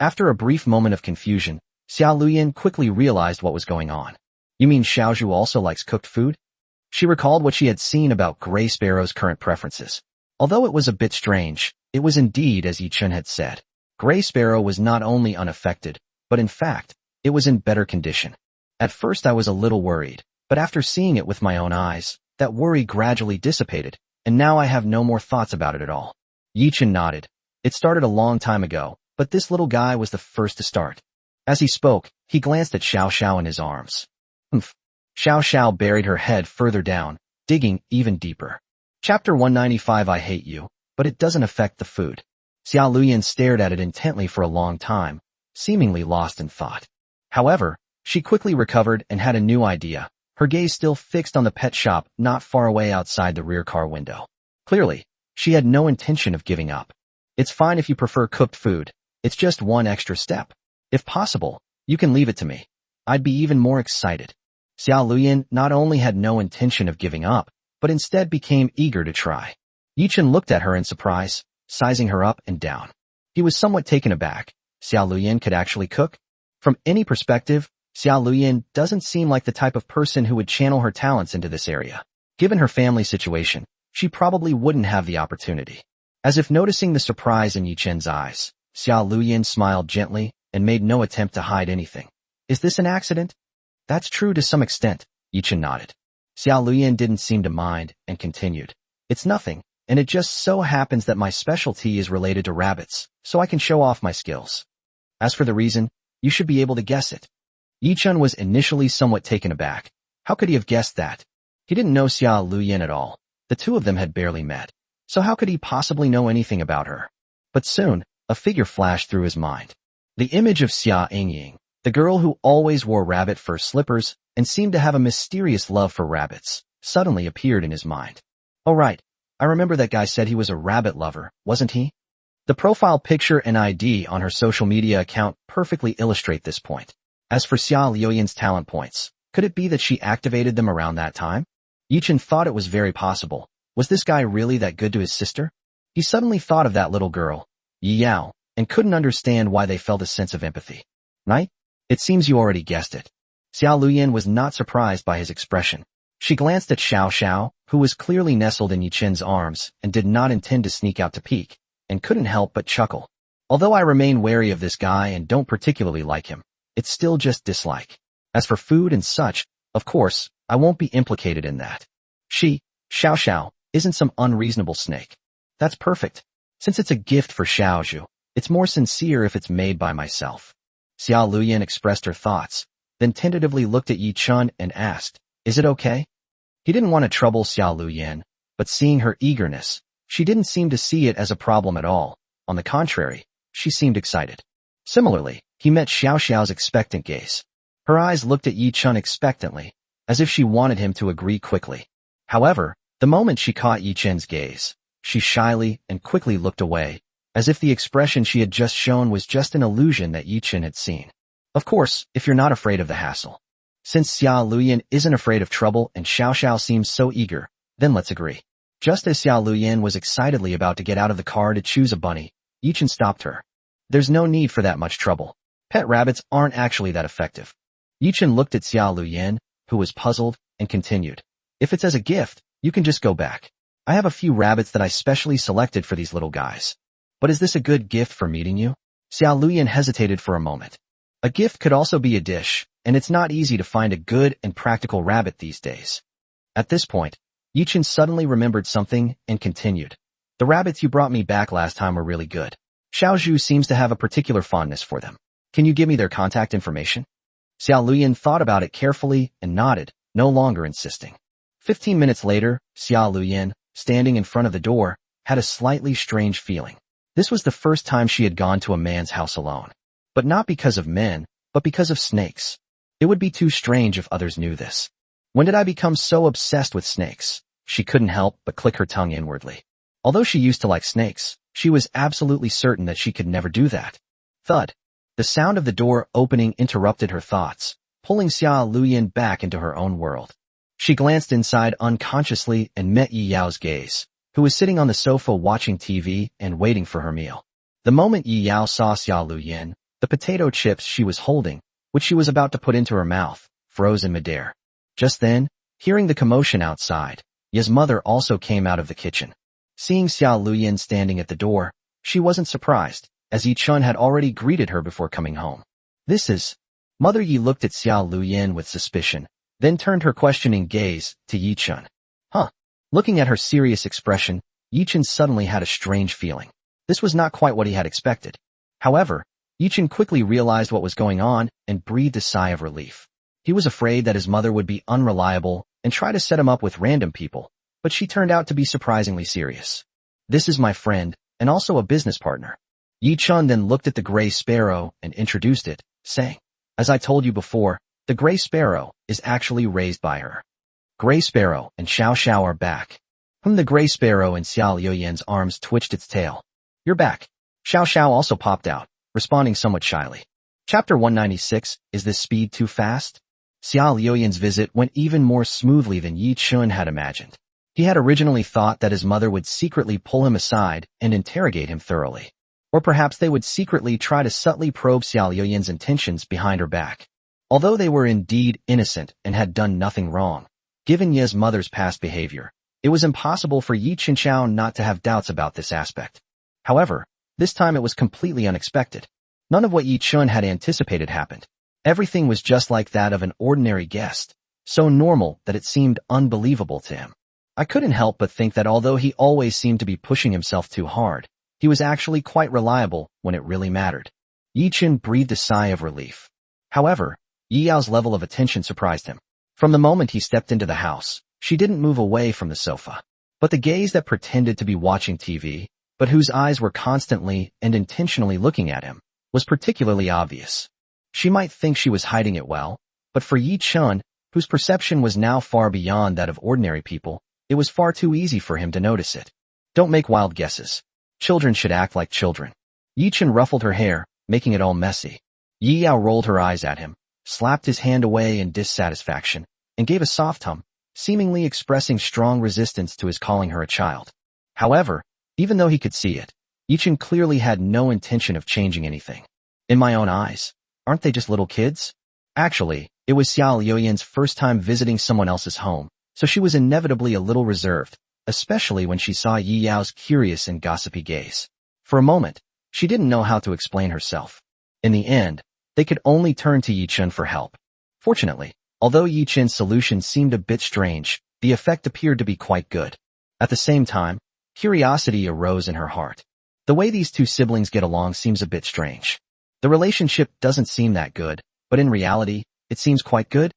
After a brief moment of confusion, Xiao Luyin quickly realized what was going on. You mean Xiao Zhu also likes cooked food? She recalled what she had seen about Gray Sparrow's current preferences. Although it was a bit strange, it was indeed as Yi Chen had said. Gray Sparrow was not only unaffected, but in fact, it was in better condition. At first I was a little worried, but after seeing it with my own eyes, that worry gradually dissipated, and now I have no more thoughts about it at all. Yi Chen nodded. It started a long time ago, but this little guy was the first to start. As he spoke, he glanced at Xiao Sha in his arms. Xiao Sha buried her head further down, digging even deeper. Chapter 195 I hate you, but it doesn't affect the food. Xiao Luyin stared at it intently for a long time, seemingly lost in thought. However, she quickly recovered and had a new idea, her gaze still fixed on the pet shop not far away outside the rear car window. Clearly, she had no intention of giving up. It's fine if you prefer cooked food, it's just one extra step. If possible, you can leave it to me. I'd be even more excited. Xiao Luyin not only had no intention of giving up, but instead became eager to try. Yi Chen looked at her in surprise, sizing her up and down. He was somewhat taken aback. Xiao Luyin could actually cook? From any perspective, Xiao Luyin doesn't seem like the type of person who would channel her talents into this area. Given her family situation, she probably wouldn't have the opportunity. As if noticing the surprise in Yi Chen's eyes, Xiao Luyin smiled gently and made no attempt to hide anything. Is this an accident? That's true to some extent, Yi Chen nodded. Xiao Luyan didn't seem to mind and continued. It's nothing, and it just so happens that my specialty is related to rabbits, so I can show off my skills. As for the reason, you should be able to guess it. Yi-chun was initially somewhat taken aback. How could he have guessed that? He didn't know Xiao Luyan at all. The two of them had barely met. So how could he possibly know anything about her? But soon, a figure flashed through his mind. The image of Xia Ying, the girl who always wore rabbit fur slippers and seemed to have a mysterious love for rabbits, suddenly appeared in his mind. Oh right, I remember that guy said he was a rabbit lover, wasn't he? The profile picture and ID on her social media account perfectly illustrate this point. As for Xia Luyan's talent points, could it be that she activated them around that time? Yi-chun thought it was very possible. Was this guy really that good to his sister? He suddenly thought of that little girl, Yi Yao, and couldn't understand why they felt a sense of empathy. Right? It seems you already guessed it. Xiao Luyan was not surprised by his expression. She glanced at Shiao Sha, who was clearly nestled in Yi-chun's arms and did not intend to sneak out to peek, and couldn't help but chuckle. Although I remain wary of this guy and don't particularly like him, it's still just dislike. As for food and such, of course, I won't be implicated in that. Xiao Sha, isn't some unreasonable snake. That's perfect. Since it's a gift for Xiaozhu, it's more sincere if it's made by myself. Xiao Luyan expressed her thoughts, then tentatively looked at Yi-chun and asked, is it okay? He didn't want to trouble Xiao Luyan, but seeing her eagerness, she didn't seem to see it as a problem at all. On the contrary, she seemed excited. Similarly, he met Xiao Shao's expectant gaze. Her eyes looked at Yi-chun expectantly, as if she wanted him to agree quickly. However, the moment she caught Yi-chun's gaze, she shyly and quickly looked away, as if the expression she had just shown was just an illusion that Yi-chun had seen. Of course, if you're not afraid of the hassle. Since Xiao Luyan isn't afraid of trouble and Xiao Shao seems so eager, then let's agree. Just as Xiao Luyan was excitedly about to get out of the car to choose a bunny, Yi-chun stopped her. There's no need for that much trouble. Pet rabbits aren't actually that effective. Yi-chun looked at Xiao Luyan, who was puzzled, and continued. If it's as a gift, you can just go back. I have a few rabbits that I specially selected for these little guys. But is this a good gift for meeting you? Xiao Luyan hesitated for a moment. A gift could also be a dish, and it's not easy to find a good and practical rabbit these days. At this point, Yi-chun suddenly remembered something and continued. The rabbits you brought me back last time were really good. Xiaozhu seems to have a particular fondness for them. Can you give me their contact information? Xiao Luyan thought about it carefully and nodded, no longer insisting. 15 minutes later, Xiao Luyan, standing in front of the door, had a slightly strange feeling. This was the first time she had gone to a man's house alone. But not because of men, but because of snakes. It would be too strange if others knew this. When did I become so obsessed with snakes? She couldn't help but click her tongue inwardly. Although she used to like snakes, she was absolutely certain that she could never do that. Thud. The sound of the door opening interrupted her thoughts, pulling Xiao Luyan back into her own world. She glanced inside unconsciously and met Yi Yao's gaze, who was sitting on the sofa watching TV and waiting for her meal. The moment Yi Yao saw Xiao Luyan, the potato chips she was holding, which she was about to put into her mouth, froze in midair. Just then, hearing the commotion outside, Yi's mother also came out of the kitchen. Seeing Xiao Luyan standing at the door, she wasn't surprised, as Yi-chun had already greeted her before coming home. This is... Mother Yi looked at Xiao Luyan with suspicion, then turned her questioning gaze to Yi-chun. Huh. Looking at her serious expression, Yi-chun suddenly had a strange feeling. This was not quite what he had expected. However, Yi-chun quickly realized what was going on and breathed a sigh of relief. He was afraid that his mother would be unreliable and try to set him up with random people, but she turned out to be surprisingly serious. This is my friend, and also a business partner. Yi-chun then looked at the gray sparrow and introduced it, saying, as I told you before, the gray sparrow is actually raised by her. Gray Sparrow and Xiao Sha are back. The gray sparrow in Xiao Luyan's arms twitched its tail. You're back. Xiao Sha also popped out, responding somewhat shyly. Chapter 196, Is this speed too fast? Xiao Luyan's visit went even more smoothly than Yi-chun had imagined. He had originally thought that his mother would secretly pull him aside and interrogate him thoroughly. Or perhaps they would secretly try to subtly probe Xiao Luyan's intentions behind her back. Although they were indeed innocent and had done nothing wrong, given Yi's mother's past behavior, it was impossible for Yi-chun not to have doubts about this aspect. However, this time it was completely unexpected. None of what Yi-chun had anticipated happened. Everything was just like that of an ordinary guest, so normal that it seemed unbelievable to him. I couldn't help but think that although he always seemed to be pushing himself too hard, he was actually quite reliable when it really mattered. Yi Chen breathed a sigh of relief. However, Yi Yao's level of attention surprised him. From the moment he stepped into the house, she didn't move away from the sofa. But the gaze that pretended to be watching TV, but whose eyes were constantly and intentionally looking at him, was particularly obvious. She might think she was hiding it well, but for Yi Chen, whose perception was now far beyond that of ordinary people, it was far too easy for him to notice it. Don't make wild guesses. Children should act like children. Yi Chen ruffled her hair, making it all messy. Yi Yao rolled her eyes at him, slapped his hand away in dissatisfaction, and gave a soft hum, seemingly expressing strong resistance to his calling her a child. However, even though he could see it, Yi Chen clearly had no intention of changing anything. In my own eyes, aren't they just little kids? Actually, it was Xiao Luoyan's first time visiting someone else's home, so she was inevitably a little reserved, especially when she saw Yi Yao's curious and gossipy gaze. For a moment, she didn't know how to explain herself. In the end, they could only turn to Yi Chen for help. Fortunately, although Yi Chen's solution seemed a bit strange, the effect appeared to be quite good. At the same time, curiosity arose in her heart. The way these two siblings get along seems a bit strange. The relationship doesn't seem that good, but in reality, it seems quite good?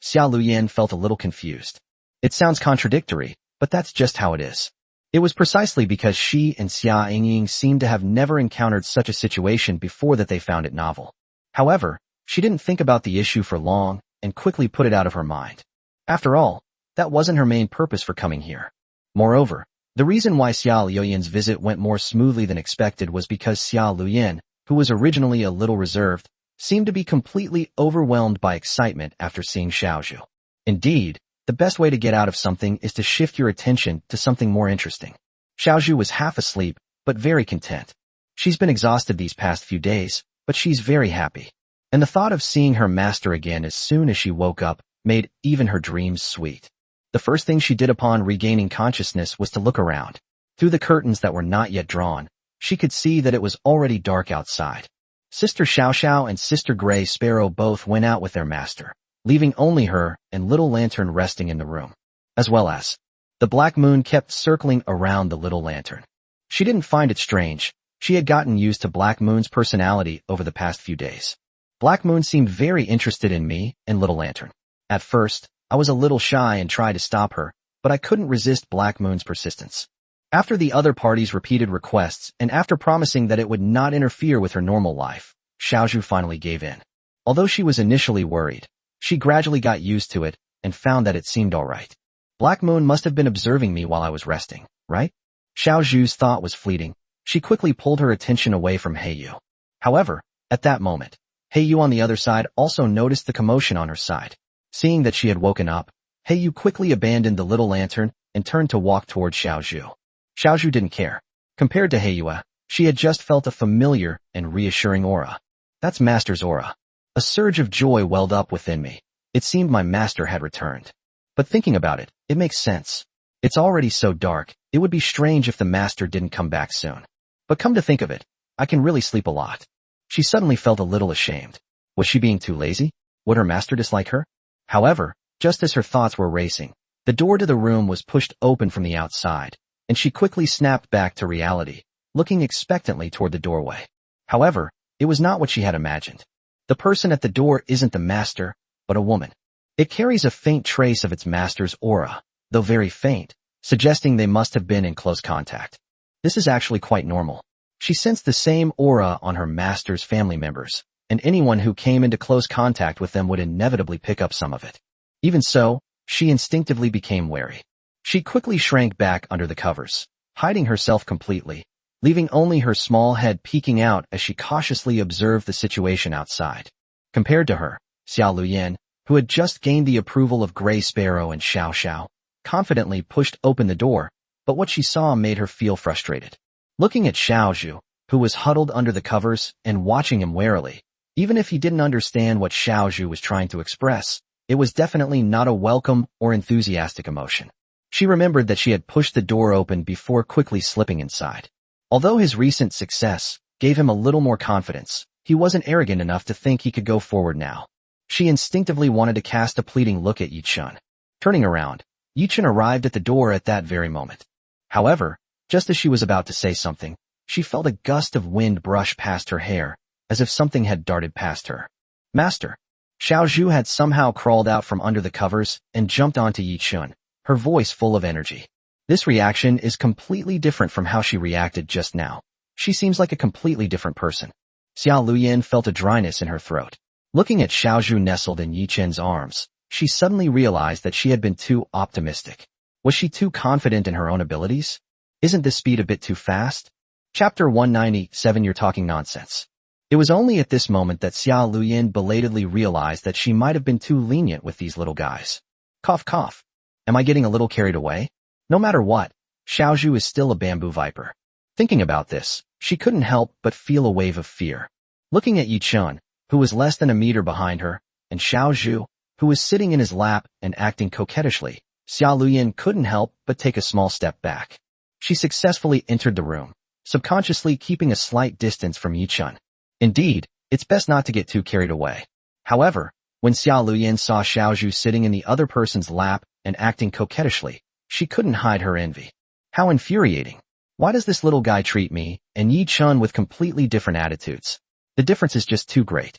Xiao Luoyan felt a little confused. It sounds contradictory, but that's just how it is. It was precisely because she and Xia Yingying seemed to have never encountered such a situation before that they found it novel. However, she didn't think about the issue for long and quickly put it out of her mind. After all, that wasn't her main purpose for coming here. Moreover, the reason why Xiao Luoyan's visit went more smoothly than expected was because Xiao Luoyan, who was originally a little reserved, seemed to be completely overwhelmed by excitement after seeing Xiaozhu. Indeed, the best way to get out of something is to shift your attention to something more interesting. Xiaozhu was half asleep, but very content. She's been exhausted these past few days, but she's very happy. And the thought of seeing her master again as soon as she woke up made even her dreams sweet. The first thing she did upon regaining consciousness was to look around. Through the curtains that were not yet drawn, she could see that it was already dark outside. Sister Shiao Sha and Sister Gray Sparrow both went out with their master, leaving only her and Little Lantern resting in the room. As well as, the black moon kept circling around the little lantern. She didn't find it strange. She had gotten used to Black Moon's personality over the past few days. Black Moon seemed very interested in me and Little Lantern. At first, I was a little shy and tried to stop her, but I couldn't resist Black Moon's persistence. After the other party's repeated requests and after promising that it would not interfere with her normal life, Xiaozhu finally gave in. Although she was initially worried, she gradually got used to it and found that it seemed all right. Black Moon must have been observing me while I was resting, right? Xiaozhu's thought was fleeting. She quickly pulled her attention away from Heiyu. However, at that moment, Heiyu on the other side also noticed the commotion on her side. Seeing that she had woken up, Heiyu quickly abandoned the little lantern and turned to walk toward Xiaozhu. Xiaozhu didn't care. Compared to Heiyu, she had just felt a familiar and reassuring aura. That's Master's aura. A surge of joy welled up within me. It seemed my master had returned. But thinking about it, it makes sense. It's already so dark, it would be strange if the master didn't come back soon. But come to think of it, I can really sleep a lot. She suddenly felt a little ashamed. Was she being too lazy? Would her master dislike her? However, just as her thoughts were racing, the door to the room was pushed open from the outside, and she quickly snapped back to reality, looking expectantly toward the doorway. However, it was not what she had imagined. The person at the door isn't the master, but a woman. It carries a faint trace of its master's aura, though very faint, suggesting they must have been in close contact. This is actually quite normal. She sensed the same aura on her master's family members, and anyone who came into close contact with them would inevitably pick up some of it. Even so, she instinctively became wary. She quickly shrank back under the covers, hiding herself completely, leaving only her small head peeking out as she cautiously observed the situation outside. Compared to her, Xiao Luoyan, who had just gained the approval of Gray Sparrow and Xiao Sha, confidently pushed open the door, but what she saw made her feel frustrated. Looking at Xiaozhu, who was huddled under the covers and watching him warily, even if he didn't understand what Xiaozhu was trying to express, it was definitely not a welcome or enthusiastic emotion. She remembered that she had pushed the door open before quickly slipping inside. Although his recent success gave him a little more confidence, he wasn't arrogant enough to think he could go forward now. She instinctively wanted to cast a pleading look at Yi-chun. Turning around, Yi-chun arrived at the door at that very moment. However, just as she was about to say something, she felt a gust of wind brush past her hair, as if something had darted past her. Master. Xiao Zhu had somehow crawled out from under the covers and jumped onto Yi-chun, her voice full of energy. This reaction is completely different from how she reacted just now. She seems like a completely different person. Xiao Luyin felt a dryness in her throat. Looking at Xiao Zhu nestled in Yi-chun's arms, she suddenly realized that she had been too optimistic. Was she too confident in her own abilities? Isn't this speed a bit too fast? Chapter 197. You're talking nonsense. It was only at this moment that Xiao Luyin belatedly realized that she might have been too lenient with these little guys. Cough cough. Am I getting a little carried away? No matter what, Xiao Zhu is still a bamboo viper. Thinking about this, she couldn't help but feel a wave of fear. Looking at Yi-chun, who was less than a meter behind her, and Xiao Zhu, who was sitting in his lap and acting coquettishly, Xiao Luyin couldn't help but take a small step back. She successfully entered the room, subconsciously keeping a slight distance from Yi-chun. Indeed, it's best not to get too carried away. However, when Xiao Luyin saw Xiao Zhu sitting in the other person's lap and acting coquettishly, she couldn't hide her envy. How infuriating. Why does this little guy treat me and Yi-chun with completely different attitudes? The difference is just too great.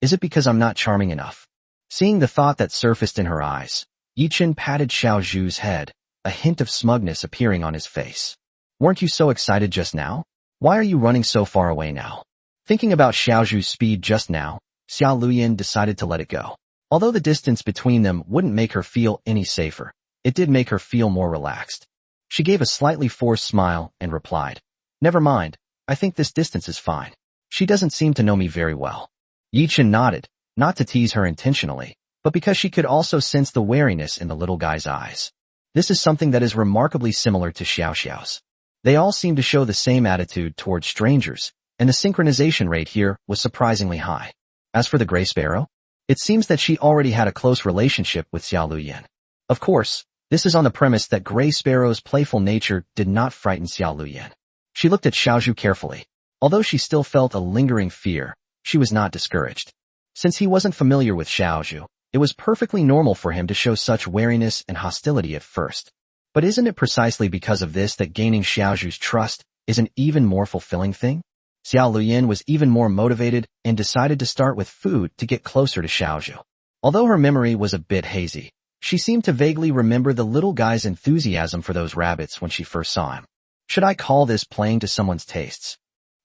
Is it because I'm not charming enough? Seeing the thought that surfaced in her eyes, Yi-chun patted Xiao Zhu's head, a hint of smugness appearing on his face. Weren't you so excited just now? Why are you running so far away now? Thinking about Xiao Zhu's speed just now, Xiao Luyin decided to let it go. Although the distance between them wouldn't make her feel any safer, it did make her feel more relaxed. She gave a slightly forced smile and replied, "Never mind, I think this distance is fine. She doesn't seem to know me very well." Yi-chun nodded, not to tease her intentionally, but because she could also sense the wariness in the little guy's eyes. This is something that is remarkably similar to Xiao Xiao's. They all seem to show the same attitude towards strangers, and the synchronization rate here was surprisingly high. As for the gray sparrow, it seems that she already had a close relationship with Xiao Luyin. Of course, this is on the premise that gray sparrow's playful nature did not frighten Xiao Luyin. She looked at Xiao Zhu carefully. Although she still felt a lingering fear, she was not discouraged. Since he wasn't familiar with Xiao Zhu, it was perfectly normal for him to show such wariness and hostility at first. But isn't it precisely because of this that gaining Xiao Zhu's trust is an even more fulfilling thing? Xiao Luyin was even more motivated and decided to start with food to get closer to Xiao Zhu. Although her memory was a bit hazy, she seemed to vaguely remember the little guy's enthusiasm for those rabbits when she first saw him. Should I call this playing to someone's tastes?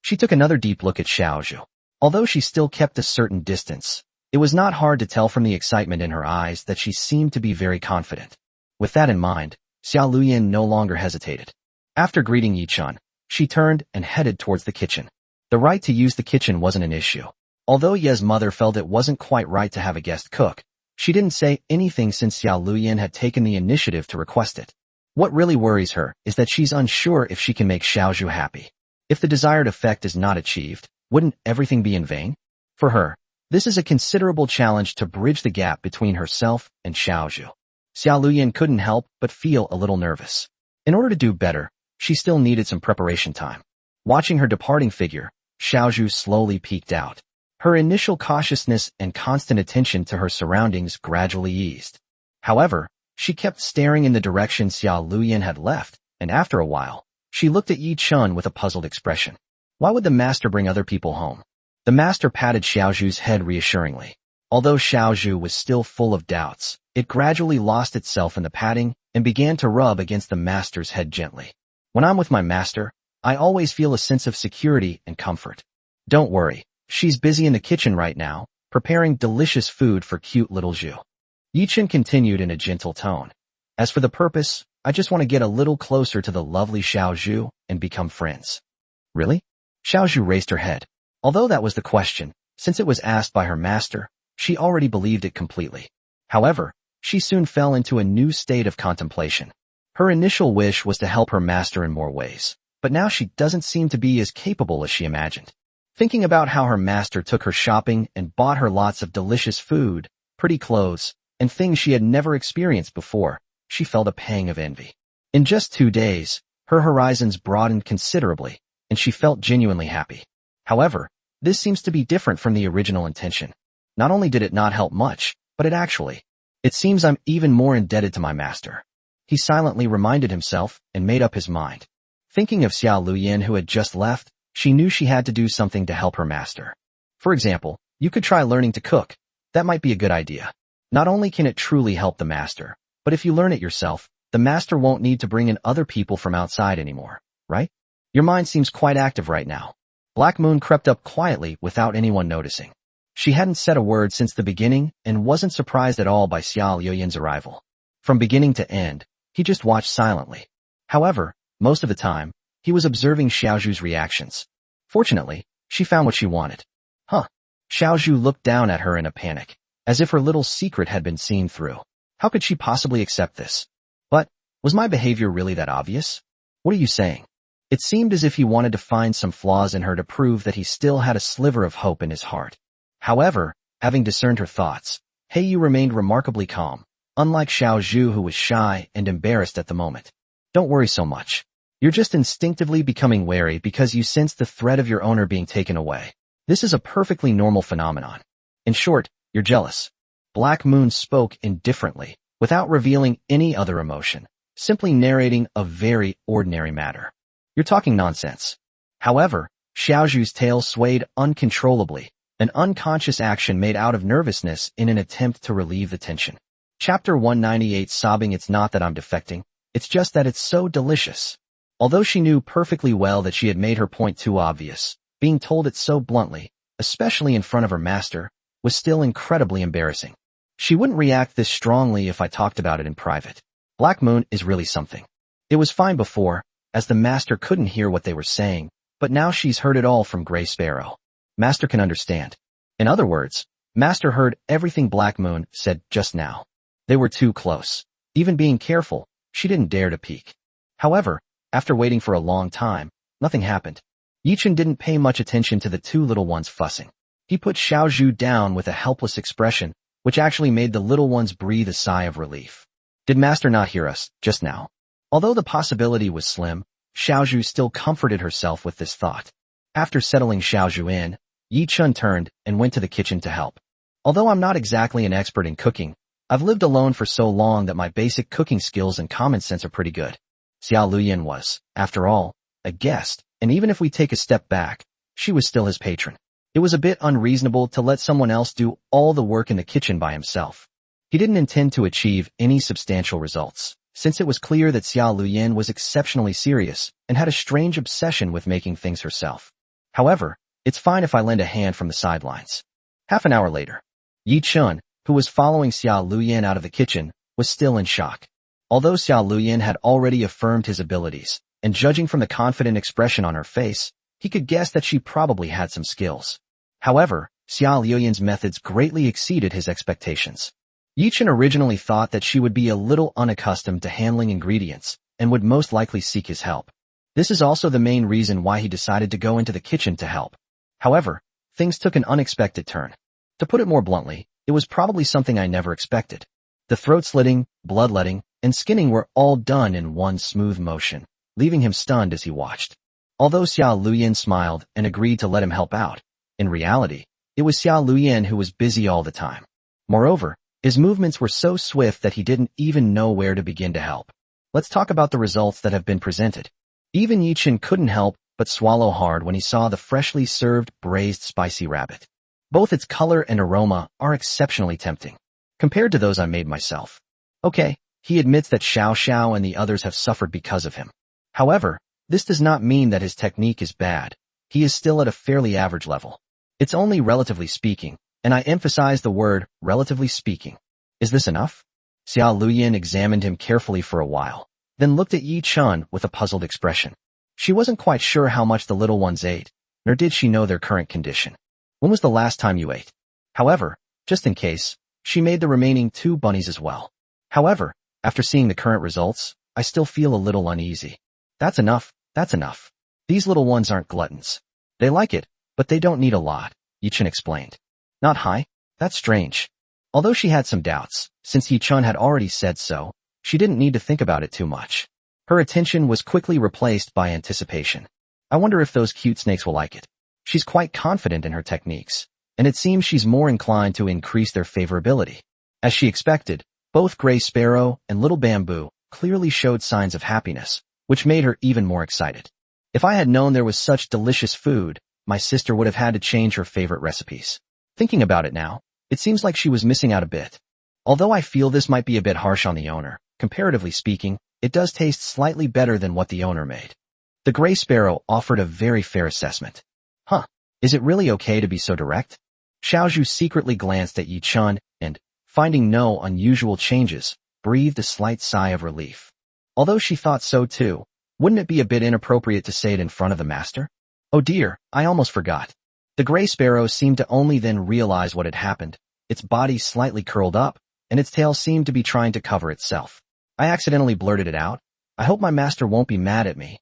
She took another deep look at Xiao Zhu. Although she still kept a certain distance, it was not hard to tell from the excitement in her eyes that she seemed to be very confident. With that in mind, Xiao Luyin no longer hesitated. After greeting Yi-chun, she turned and headed towards the kitchen. The right to use the kitchen wasn't an issue. Although Ye's mother felt it wasn't quite right to have a guest cook, she didn't say anything since Xiao Luyin had taken the initiative to request it. What really worries her is that she's unsure if she can make Xiao Zhu happy. If the desired effect is not achieved, wouldn't everything be in vain? For her, this is a considerable challenge to bridge the gap between herself and Xiao Zhu. Xiao Luyin couldn't help but feel a little nervous. In order to do better, she still needed some preparation time. Watching her departing figure, Xiao Zhu slowly peeked out. Her initial cautiousness and constant attention to her surroundings gradually eased. However, she kept staring in the direction Xiao Luyin had left, and after a while, she looked at Yi-chun with a puzzled expression. Why would the master bring other people home? The master patted Xiao Zhu's head reassuringly. Although Xiao Zhu was still full of doubts, it gradually lost itself in the patting and began to rub against the master's head gently. When I'm with my master, I always feel a sense of security and comfort. Don't worry, she's busy in the kitchen right now, preparing delicious food for cute little Zhu. Yi-chun continued in a gentle tone. As for the purpose, I just want to get a little closer to the lovely Xiao Zhu and become friends. Really? Xiao Zhu raised her head. Although that was the question, since it was asked by her master, she already believed it completely. However, she soon fell into a new state of contemplation. Her initial wish was to help her master in more ways, but now she doesn't seem to be as capable as she imagined. Thinking about how her master took her shopping and bought her lots of delicious food, pretty clothes, and things she had never experienced before, she felt a pang of envy. In just 2 days, her horizons broadened considerably, and she felt genuinely happy. However, this seems to be different from the original intention. Not only did it not help much, but it seems I'm even more indebted to my master. He silently reminded himself and made up his mind. Thinking of Xiao Luyin who had just left, she knew she had to do something to help her master. For example, you could try learning to cook. That might be a good idea. Not only can it truly help the master, but if you learn it yourself, the master won't need to bring in other people from outside anymore, right? Your mind seems quite active right now. Black Moon crept up quietly without anyone noticing. She hadn't said a word since the beginning and wasn't surprised at all by Xiao Luyin's arrival. From beginning to end, he just watched silently. However, most of the time, he was observing Xiaozhu's reactions. Fortunately, she found what she wanted. Huh. Xiaozhu looked down at her in a panic, as if her little secret had been seen through. How could she possibly accept this? But, was my behavior really that obvious? What are you saying? It seemed as if he wanted to find some flaws in her to prove that he still had a sliver of hope in his heart. However, having discerned her thoughts, Heiyu remained remarkably calm, unlike Xiaozhu who was shy and embarrassed at the moment. Don't worry so much. You're just instinctively becoming wary because you sense the threat of your owner being taken away. This is a perfectly normal phenomenon. In short, you're jealous. Black Moon spoke indifferently, without revealing any other emotion, simply narrating a very ordinary matter. You're talking nonsense. However, Xiaozhu's tail swayed uncontrollably, an unconscious action made out of nervousness in an attempt to relieve the tension. Chapter 198 Sobbing. It's not that I'm defecting, it's just that it's so delicious. Although she knew perfectly well that she had made her point too obvious, being told it so bluntly, especially in front of her master, was still incredibly embarrassing. She wouldn't react this strongly if I talked about it in private. Black Moon is really something. It was fine before, as the master couldn't hear what they were saying, but now she's heard it all from Gray Sparrow. Master can understand. In other words, Master heard everything Black Moon said just now. They were too close. Even being careful, she didn't dare to peek. However, after waiting for a long time, nothing happened. Yichen didn't pay much attention to the two little ones fussing. He put Xiaozhu down with a helpless expression, which actually made the little ones breathe a sigh of relief. Did Master not hear us, just now? Although the possibility was slim, Xiaozhu still comforted herself with this thought. After settling Xiaozhu in, Yi Chun turned and went to the kitchen to help. Although I'm not exactly an expert in cooking, I've lived alone for so long that my basic cooking skills and common sense are pretty good. Xiao Luyin was, after all, a guest, and even if we take a step back, she was still his patron. It was a bit unreasonable to let someone else do all the work in the kitchen by himself. He didn't intend to achieve any substantial results, since it was clear that Xiao Luyin was exceptionally serious and had a strange obsession with making things herself. However, it's fine if I lend a hand from the sidelines. Half an hour later, Yi Chun, who was following Xiao Luyin out of the kitchen, was still in shock. Although Xiao Luyin had already affirmed his abilities, and judging from the confident expression on her face, he could guess that she probably had some skills. However, Xiao Luyin's methods greatly exceeded his expectations. Yi Chun originally thought that she would be a little unaccustomed to handling ingredients, and would most likely seek his help. This is also the main reason why he decided to go into the kitchen to help. However, things took an unexpected turn. To put it more bluntly, it was probably something I never expected. The throat slitting, bloodletting, and skinning were all done in one smooth motion, leaving him stunned as he watched. Although Xiao Luyin smiled and agreed to let him help out, in reality, it was Xiao Luyin who was busy all the time. Moreover, his movements were so swift that he didn't even know where to begin to help. Let's talk about the results that have been presented. Even Yi Chun couldn't help but swallow hard when he saw the freshly served braised spicy rabbit. Both its color and aroma are exceptionally tempting, compared to those I made myself. Okay, he admits that Shiao Sha and the others have suffered because of him. However, this does not mean that his technique is bad. He is still at a fairly average level. It's only relatively speaking, and I emphasize the word relatively speaking. Is this enough? Xiao Luyin examined him carefully for a while, then looked at Yi Chun with a puzzled expression. She wasn't quite sure how much the little ones ate, nor did she know their current condition. When was the last time you ate? However, just in case, she made the remaining 2 bunnies as well. However, after seeing the current results, I still feel a little uneasy. That's enough, that's enough. These little ones aren't gluttons. They like it, but they don't need a lot, Yi Chun explained. Not high? That's strange. Although she had some doubts, since Yi Chun had already said so, she didn't need to think about it too much. Her attention was quickly replaced by anticipation. I wonder if those cute snakes will like it. She's quite confident in her techniques, and it seems she's more inclined to increase their favorability. As she expected, both Gray Sparrow and Little Bamboo clearly showed signs of happiness, which made her even more excited. If I had known there was such delicious food, my sister would have had to change her favorite recipes. Thinking about it now, it seems like she was missing out a bit. Although I feel this might be a bit harsh on the owner, comparatively speaking, it does taste slightly better than what the owner made. The Gray Sparrow offered a very fair assessment. Huh, is it really okay to be so direct? Xiao Zhu secretly glanced at Yi Chun and, finding no unusual changes, breathed a slight sigh of relief. Although she thought so too, wouldn't it be a bit inappropriate to say it in front of the master? Oh dear, I almost forgot. The Gray Sparrow seemed to only then realize what had happened. Its body slightly curled up, and its tail seemed to be trying to cover itself. I accidentally blurted it out. I hope my master won't be mad at me.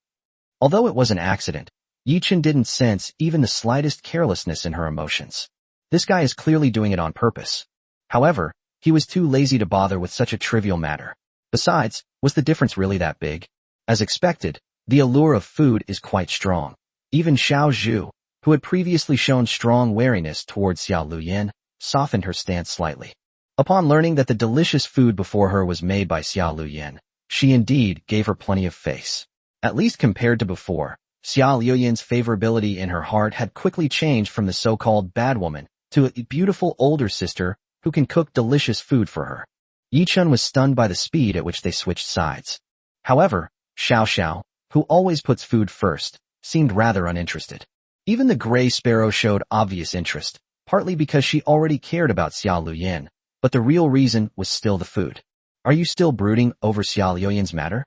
Although it was an accident, Yi Chun didn't sense even the slightest carelessness in her emotions. This guy is clearly doing it on purpose. However, he was too lazy to bother with such a trivial matter. Besides, was the difference really that big? As expected, the allure of food is quite strong. Even Xiao Zhu, who had previously shown strong wariness towards Xiao Luyan, softened her stance slightly. Upon learning that the delicious food before her was made by Xiao Luyan, she indeed gave her plenty of face. At least compared to before, Xiao Luyan's favorability in her heart had quickly changed from the so-called bad woman to a beautiful older sister who can cook delicious food for her. Yi Chun was stunned by the speed at which they switched sides. However, Xiao Sha, who always puts food first, seemed rather uninterested. Even the Gray Sparrow showed obvious interest, partly because she already cared about Xiao Luyan, but the real reason was still the food. Are you still brooding over Xiao Luyan's matter?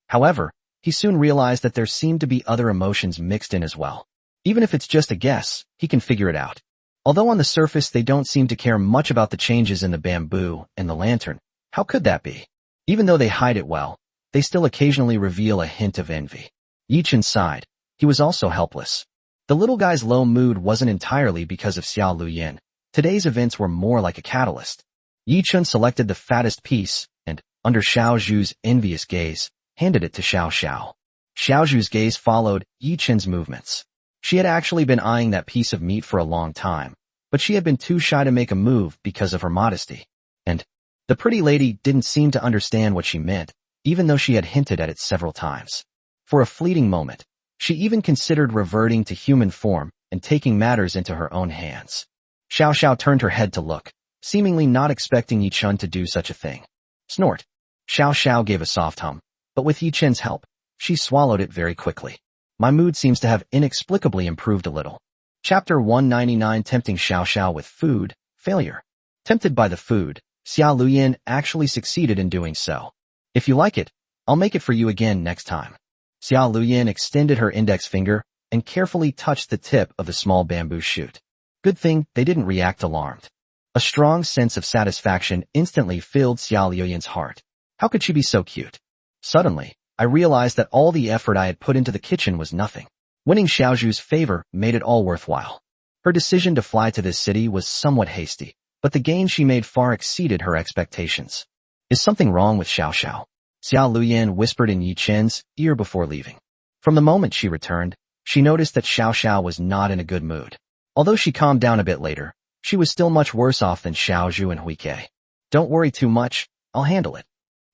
However, he soon realized that there seemed to be other emotions mixed in as well. Even if it's just a guess, he can figure it out. Although on the surface they don't seem to care much about the changes in the bamboo and the lantern, how could that be? Even though they hide it well, they still occasionally reveal a hint of envy. Yi Chun sighed. He was also helpless. The little guy's low mood wasn't entirely because of Xiao Luyan. Today's events were more like a catalyst. Yi Chun selected the fattest piece and, under Xiao Zhu's envious gaze, handed it to Xiao Sha. Xiao Zhu's gaze followed Yi Chun's movements. She had actually been eyeing that piece of meat for a long time, but she had been too shy to make a move because of her modesty. And the pretty lady didn't seem to understand what she meant, even though she had hinted at it several times. For a fleeting moment, she even considered reverting to human form and taking matters into her own hands. Xiao Sha turned her head to look, seemingly not expecting Yi Chun to do such a thing. Snort. Xiao Sha gave a soft hum, but with Yi Chun's help, she swallowed it very quickly. My mood seems to have inexplicably improved a little. Chapter 199 Tempting Xiao Sha with Food, Failure. Tempted by the food, Xiao Luyan actually succeeded in doing so. If you like it, I'll make it for you again next time. Xiao Luyan extended her index finger and carefully touched the tip of the small bamboo shoot. Good thing they didn't react alarmed. A strong sense of satisfaction instantly filled Xiao Luyan's heart. How could she be so cute? Suddenly, I realized that all the effort I had put into the kitchen was nothing. Winning Xiao Zhu's favor made it all worthwhile. Her decision to fly to this city was somewhat hasty, but the gain she made far exceeded her expectations. Is something wrong with Xiao Sha? Xiao Luyan whispered in Yi Chun's ear before leaving. From the moment she returned, she noticed that Xiao Sha was not in a good mood. Although she calmed down a bit later, she was still much worse off than Xiao Zhu and Hui Kei. Don't worry too much, I'll handle it.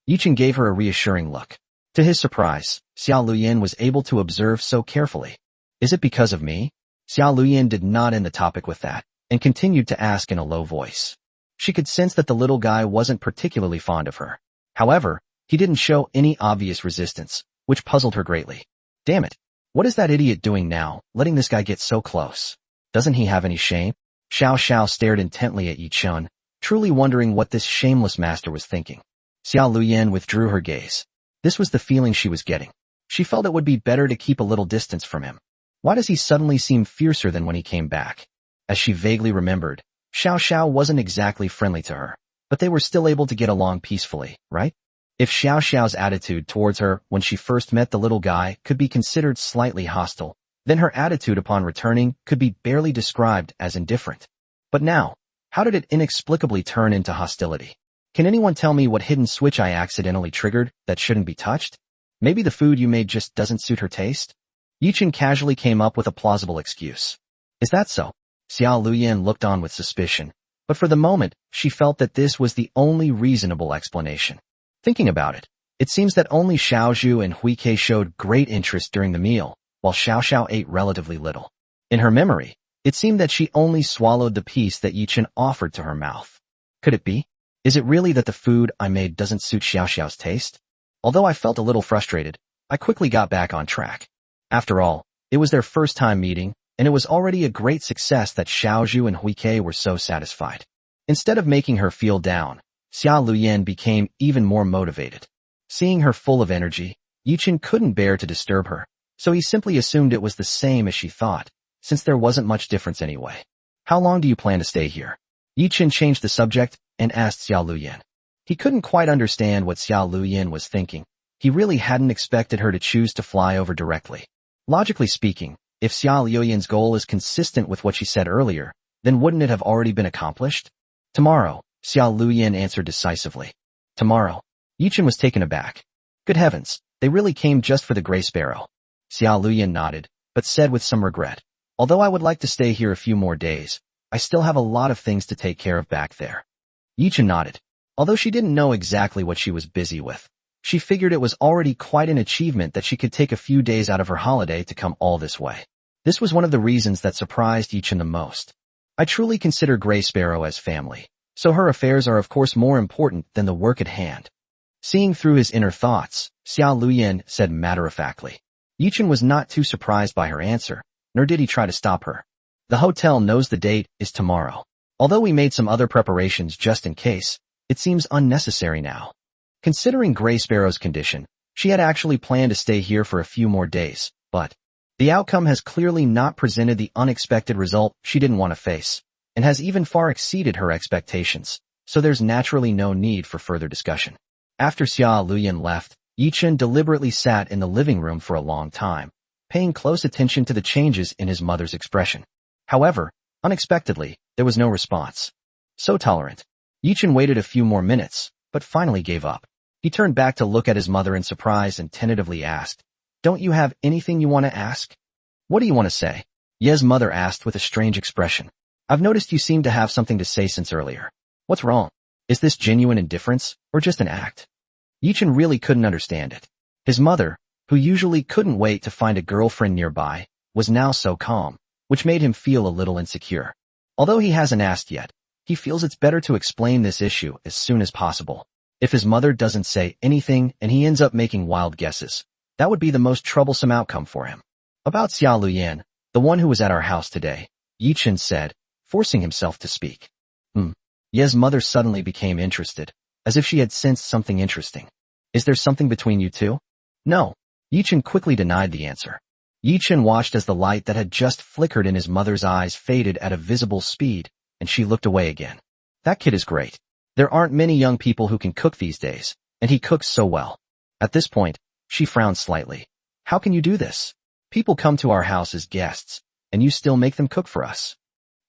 Yi Chun gave her a reassuring look. To his surprise, Xiao Luyan was able to observe so carefully. Is it because of me? Xiao Luyan did not end the topic with that, and continued to ask in a low voice. She could sense that the little guy wasn't particularly fond of her. However, he didn't show any obvious resistance, which puzzled her greatly. Damn it. What is that idiot doing now, letting this guy get so close? Doesn't he have any shame? Xiao Sha stared intently at Yi Chun, truly wondering what this shameless master was thinking. Xiao Luyan withdrew her gaze. This was the feeling she was getting. She felt it would be better to keep a little distance from him. Why does he suddenly seem fiercer than when he came back? As she vaguely remembered, Xiao Sha wasn't exactly friendly to her, but they were still able to get along peacefully, right? If Xiao Shao's attitude towards her when she first met the little guy could be considered slightly hostile, then her attitude upon returning could be barely described as indifferent. But now, how did it inexplicably turn into hostility? Can anyone tell me what hidden switch I accidentally triggered that shouldn't be touched? Maybe the food you made just doesn't suit her taste? Yi Chun casually came up with a plausible excuse. Is that so? Xiao Luyan looked on with suspicion, but for the moment, she felt that this was the only reasonable explanation. Thinking about it, it seems that only Xiaozhu and Huike showed great interest during the meal, while Xiao Sha ate relatively little. In her memory, it seemed that she only swallowed the piece that Yichen offered to her mouth. Could it be? Is it really that the food I made doesn't suit Xiao Xiao's taste? Although I felt a little frustrated, I quickly got back on track. After all, it was their first time meeting, and it was already a great success that Xiaozhu and Huike were so satisfied. Instead of making her feel down, Xiao Luyan became even more motivated. Seeing her full of energy, Yichen couldn't bear to disturb her, so he simply assumed it was the same as she thought, since there wasn't much difference anyway. How long do you plan to stay here? Yichen changed the subject and asked Xiao Luyan. He couldn't quite understand what Xiao Luyan was thinking. He really hadn't expected her to choose to fly over directly. Logically speaking, if Xiao Luyan's goal is consistent with what she said earlier, then wouldn't it have already been accomplished? Tomorrow, Xiao Luyan answered decisively. Tomorrow. Yichen was taken aback. Good heavens, they really came just for the gray sparrow. Xiao Luyan nodded, but said with some regret, although I would like to stay here a few more days, I still have a lot of things to take care of back there. Yichen nodded. Although she didn't know exactly what she was busy with, she figured it was already quite an achievement that she could take a few days out of her holiday to come all this way. This was one of the reasons that surprised Yichen the most. I truly consider Gray Sparrow as family, so her affairs are of course more important than the work at hand. Seeing through his inner thoughts, Xiao Luyan said matter-of-factly. Yichen was not too surprised by her answer, nor did he try to stop her. The hotel knows the date is tomorrow. Although we made some other preparations just in case, it seems unnecessary now. Considering Gray Sparrow's condition, she had actually planned to stay here for a few more days, but the outcome has clearly not presented the unexpected result she didn't want to face, and has even far exceeded her expectations, so there's naturally no need for further discussion. After Xiao Luyan left, Yichen deliberately sat in the living room for a long time, paying close attention to the changes in his mother's expression. However, unexpectedly, there was no response. So tolerant. Yichen waited a few more minutes, but finally gave up. He turned back to look at his mother in surprise and tentatively asked, "Don't you have anything you want to ask?" "What do you want to say?" Ye's mother asked with a strange expression. "I've noticed you seem to have something to say since earlier. What's wrong? Is this genuine indifference, or just an act?" Yichen really couldn't understand it. His mother, who usually couldn't wait to find a girlfriend nearby, was now so calm, which made him feel a little insecure. Although he hasn't asked yet, he feels it's better to explain this issue as soon as possible. If his mother doesn't say anything and he ends up making wild guesses, that would be the most troublesome outcome for him. "About Xiao Luyan, the one who was at our house today," Yichen said, forcing himself to speak. Ye's mother suddenly became interested, as if she had sensed something interesting. "Is there something between you two?" "No." Yichen quickly denied the answer. Yichen watched as the light that had just flickered in his mother's eyes faded at a visible speed, and she looked away again. "That kid is great. There aren't many young people who can cook these days, and he cooks so well." At this point, she frowned slightly. "How can you do this? People come to our house as guests, and you still make them cook for us."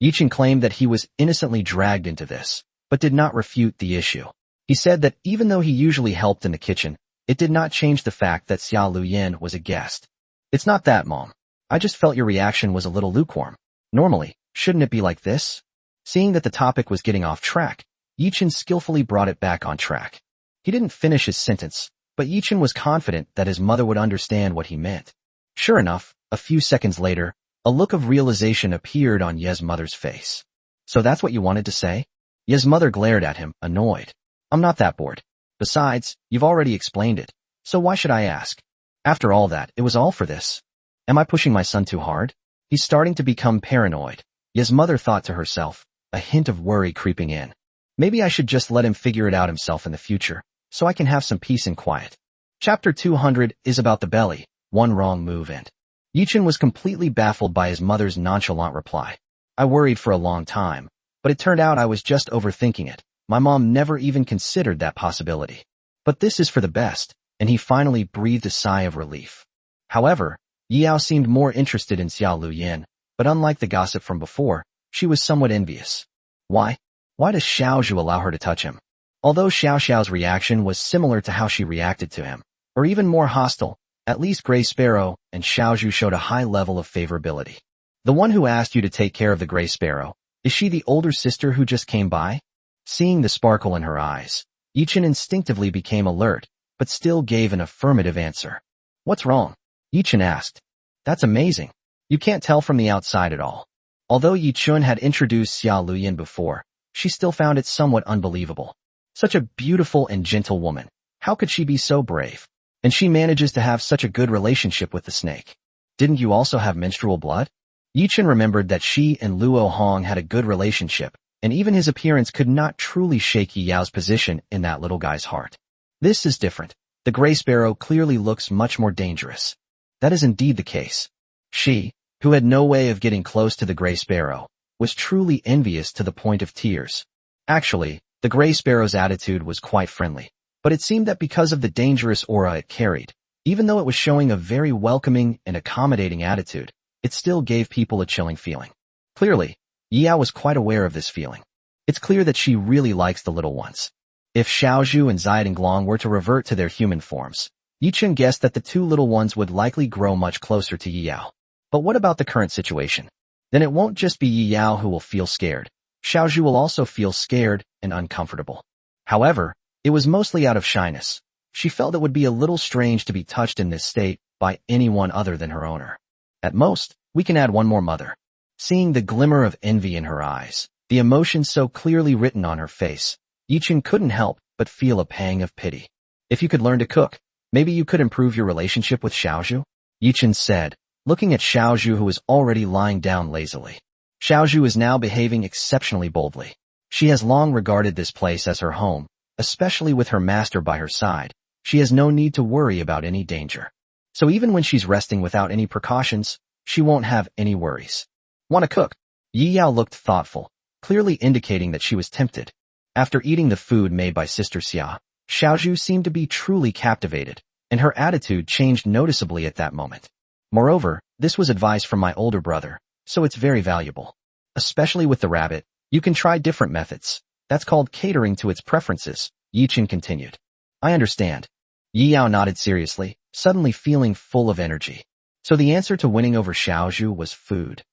Yichen claimed that he was innocently dragged into this, but did not refute the issue. He said that even though he usually helped in the kitchen, it did not change the fact that Xiao Luyan was a guest. "It's not that, Mom. I just felt your reaction was a little lukewarm. Normally, shouldn't it be like this?" Seeing that the topic was getting off track, Yichen skillfully brought it back on track. He didn't finish his sentence, but Yichen was confident that his mother would understand what he meant. Sure enough, a few seconds later, a look of realization appeared on Ye's mother's face. "So that's what you wanted to say?" Ye's mother glared at him, annoyed. "I'm not that bored. Besides, you've already explained it, so why should I ask? After all that, it was all for this. Am I pushing my son too hard? He's starting to become paranoid." Ye's mother thought to herself, a hint of worry creeping in. "Maybe I should just let him figure it out himself in the future, so I can have some peace and quiet." Chapter 200 is about the belly, one wrong move and Yichen was completely baffled by his mother's nonchalant reply. "I worried for a long time, but it turned out I was just overthinking it. My mom never even considered that possibility. But this is for the best," and he finally breathed a sigh of relief. However, Yao seemed more interested in Xiao Luyan, but unlike the gossip from before, she was somewhat envious. Why? Why does Xiaozhu allow her to touch him? Although Xiao Xiao's reaction was similar to how she reacted to him, or even more hostile, at least Gray Sparrow and Xiaozhu showed a high level of favorability. The one who asked you to take care of the gray sparrow. Is she the older sister who just came by? Seeing the sparkle in her eyes, Yichin instinctively became alert, but still gave an affirmative answer. What's wrong? Yichin asked. That's amazing. You can't tell from the outside at all. Although Yichun had introduced Xia Luyin before, she still found it somewhat unbelievable. Such a beautiful and gentle woman. How could she be so brave? And she manages to have such a good relationship with the snake. Didn't you also have menstrual blood? Yichin remembered that she and Luo Hong had a good relationship, and even his appearance could not truly shake Yi Yao's position in that little guy's heart. This is different. The gray sparrow clearly looks much more dangerous. That is indeed the case. She, who had no way of getting close to the gray sparrow, was truly envious to the point of tears. Actually, the gray sparrow's attitude was quite friendly, but it seemed that because of the dangerous aura it carried, even though it was showing a very welcoming and accommodating attitude, it still gave people a chilling feeling. Clearly, Yi Yao was quite aware of this feeling. It's clear that she really likes the little ones. If Xiaozhu and Xiaodanglong were to revert to their human forms, Yichun guessed that the two little ones would likely grow much closer to Yi Yao. But what about the current situation? Then it won't just be Yi Yao who will feel scared. Xiaozhu will also feel scared and uncomfortable. However, it was mostly out of shyness. She felt it would be a little strange to be touched in this state by anyone other than her owner. At most, we can add one more mother. Seeing the glimmer of envy in her eyes, the emotion so clearly written on her face, Yichun couldn't help but feel a pang of pity. If you could learn to cook, maybe you could improve your relationship with Xiaozhu? Yichun said, looking at Xiaozhu who was already lying down lazily. Xiaozhu is now behaving exceptionally boldly. She has long regarded this place as her home, especially with her master by her side. She has no need to worry about any danger. So even when she's resting without any precautions, she won't have any worries. Want to cook? Yi Yao looked thoughtful, clearly indicating that she was tempted. After eating the food made by Sister Xia, Xiaozhu seemed to be truly captivated, and her attitude changed noticeably at that moment. Moreover, this was advice from my older brother, so it's very valuable. Especially with the rabbit, you can try different methods. That's called catering to its preferences, Yichun continued. I understand. Yi Yao nodded seriously, suddenly feeling full of energy. So the answer to winning over Xiaozhu was food.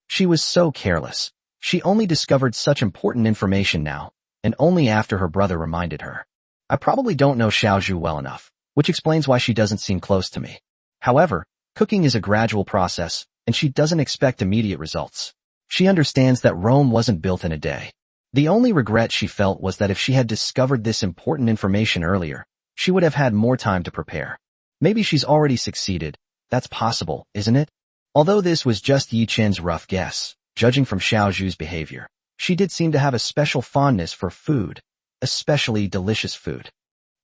She was so careless. She only discovered such important information now, and only after her brother reminded her. I probably don't know Xiaozhu well enough, which explains why she doesn't seem close to me. However, cooking is a gradual process, and she doesn't expect immediate results. She understands that Rome wasn't built in a day. The only regret she felt was that if she had discovered this important information earlier, she would have had more time to prepare. Maybe she's already succeeded. That's possible, isn't it? Although this was just Yi Chen's rough guess, judging from Xiaozhu's behavior, she did seem to have a special fondness for food, especially delicious food.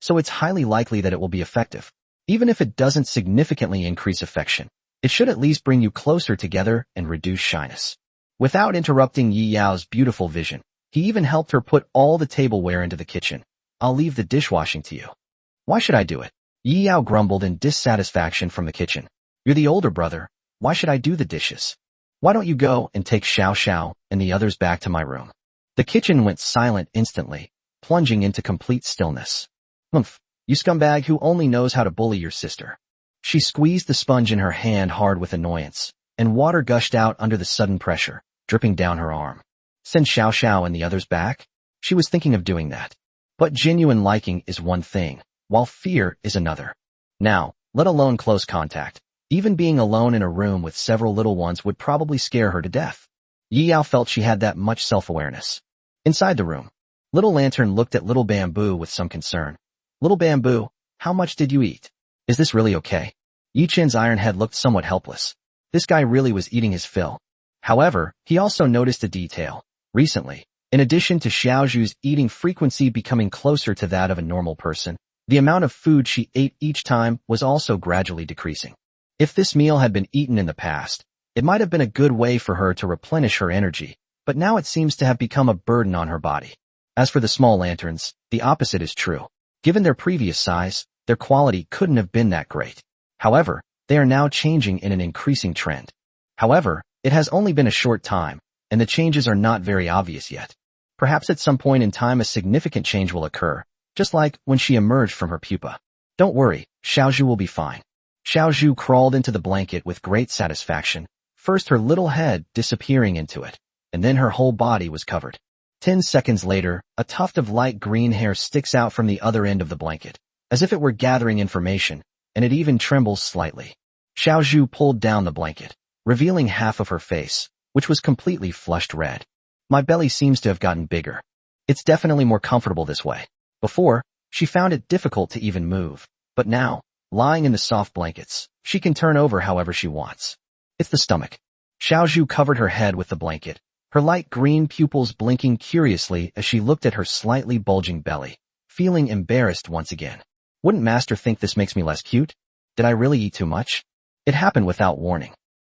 So it's highly likely that it will be effective. Even if it doesn't significantly increase affection, it should at least bring you closer together and reduce shyness. Without interrupting Yi Yao's beautiful vision, he even helped her put all the tableware into the kitchen. I'll leave the dishwashing to you. Why should I do it? Yi Yao grumbled in dissatisfaction from the kitchen. You're the older brother. Why should I do the dishes? Why don't you go and take Shiao Sha and the others back to my room? The kitchen went silent instantly, plunging into complete stillness. Humph, you scumbag who only knows how to bully your sister. She squeezed the sponge in her hand hard with annoyance, and water gushed out under the sudden pressure, dripping down her arm. Send Xiao Xiao and the others back? She was thinking of doing that. But genuine liking is one thing, while fear is another. Now, let alone close contact. Even being alone in a room with several little ones would probably scare her to death. Yi Yao felt she had that much self-awareness. Inside the room, Little Lantern looked at Little Bamboo with some concern. Little Bamboo, how much did you eat? Is this really okay? Yi Chen's iron head looked somewhat helpless. This guy really was eating his fill. However, he also noticed a detail. Recently, in addition to Xiaozhu's eating frequency becoming closer to that of a normal person, the amount of food she ate each time was also gradually decreasing. If this meal had been eaten in the past, it might have been a good way for her to replenish her energy, but now it seems to have become a burden on her body. As for the small lanterns, the opposite is true. Given their previous size, their quality couldn't have been that great. However, they are now changing in an increasing trend. However, it has only been a short time, and the changes are not very obvious yet. Perhaps at some point in time a significant change will occur, just like when she emerged from her pupa. Don't worry, Xiaozhu will be fine. Xiaozhu crawled into the blanket with great satisfaction, first her little head disappearing into it, and then her whole body was covered. 10 seconds later, a tuft of light green hair sticks out from the other end of the blanket, as if it were gathering information, and it even trembles slightly. Xiao Zhu pulled down the blanket, revealing half of her face, which was completely flushed red. My belly seems to have gotten bigger. It's definitely more comfortable this way. Before, she found it difficult to even move, but now, lying in the soft blankets, she can turn over however she wants. It's the stomach. Xiao Zhu covered her head with the blanket, her light green pupils blinking curiously as she looked at her slightly bulging belly, feeling embarrassed once again. Wouldn't Master think this makes me less cute? Did I really eat too much? It happened without warning.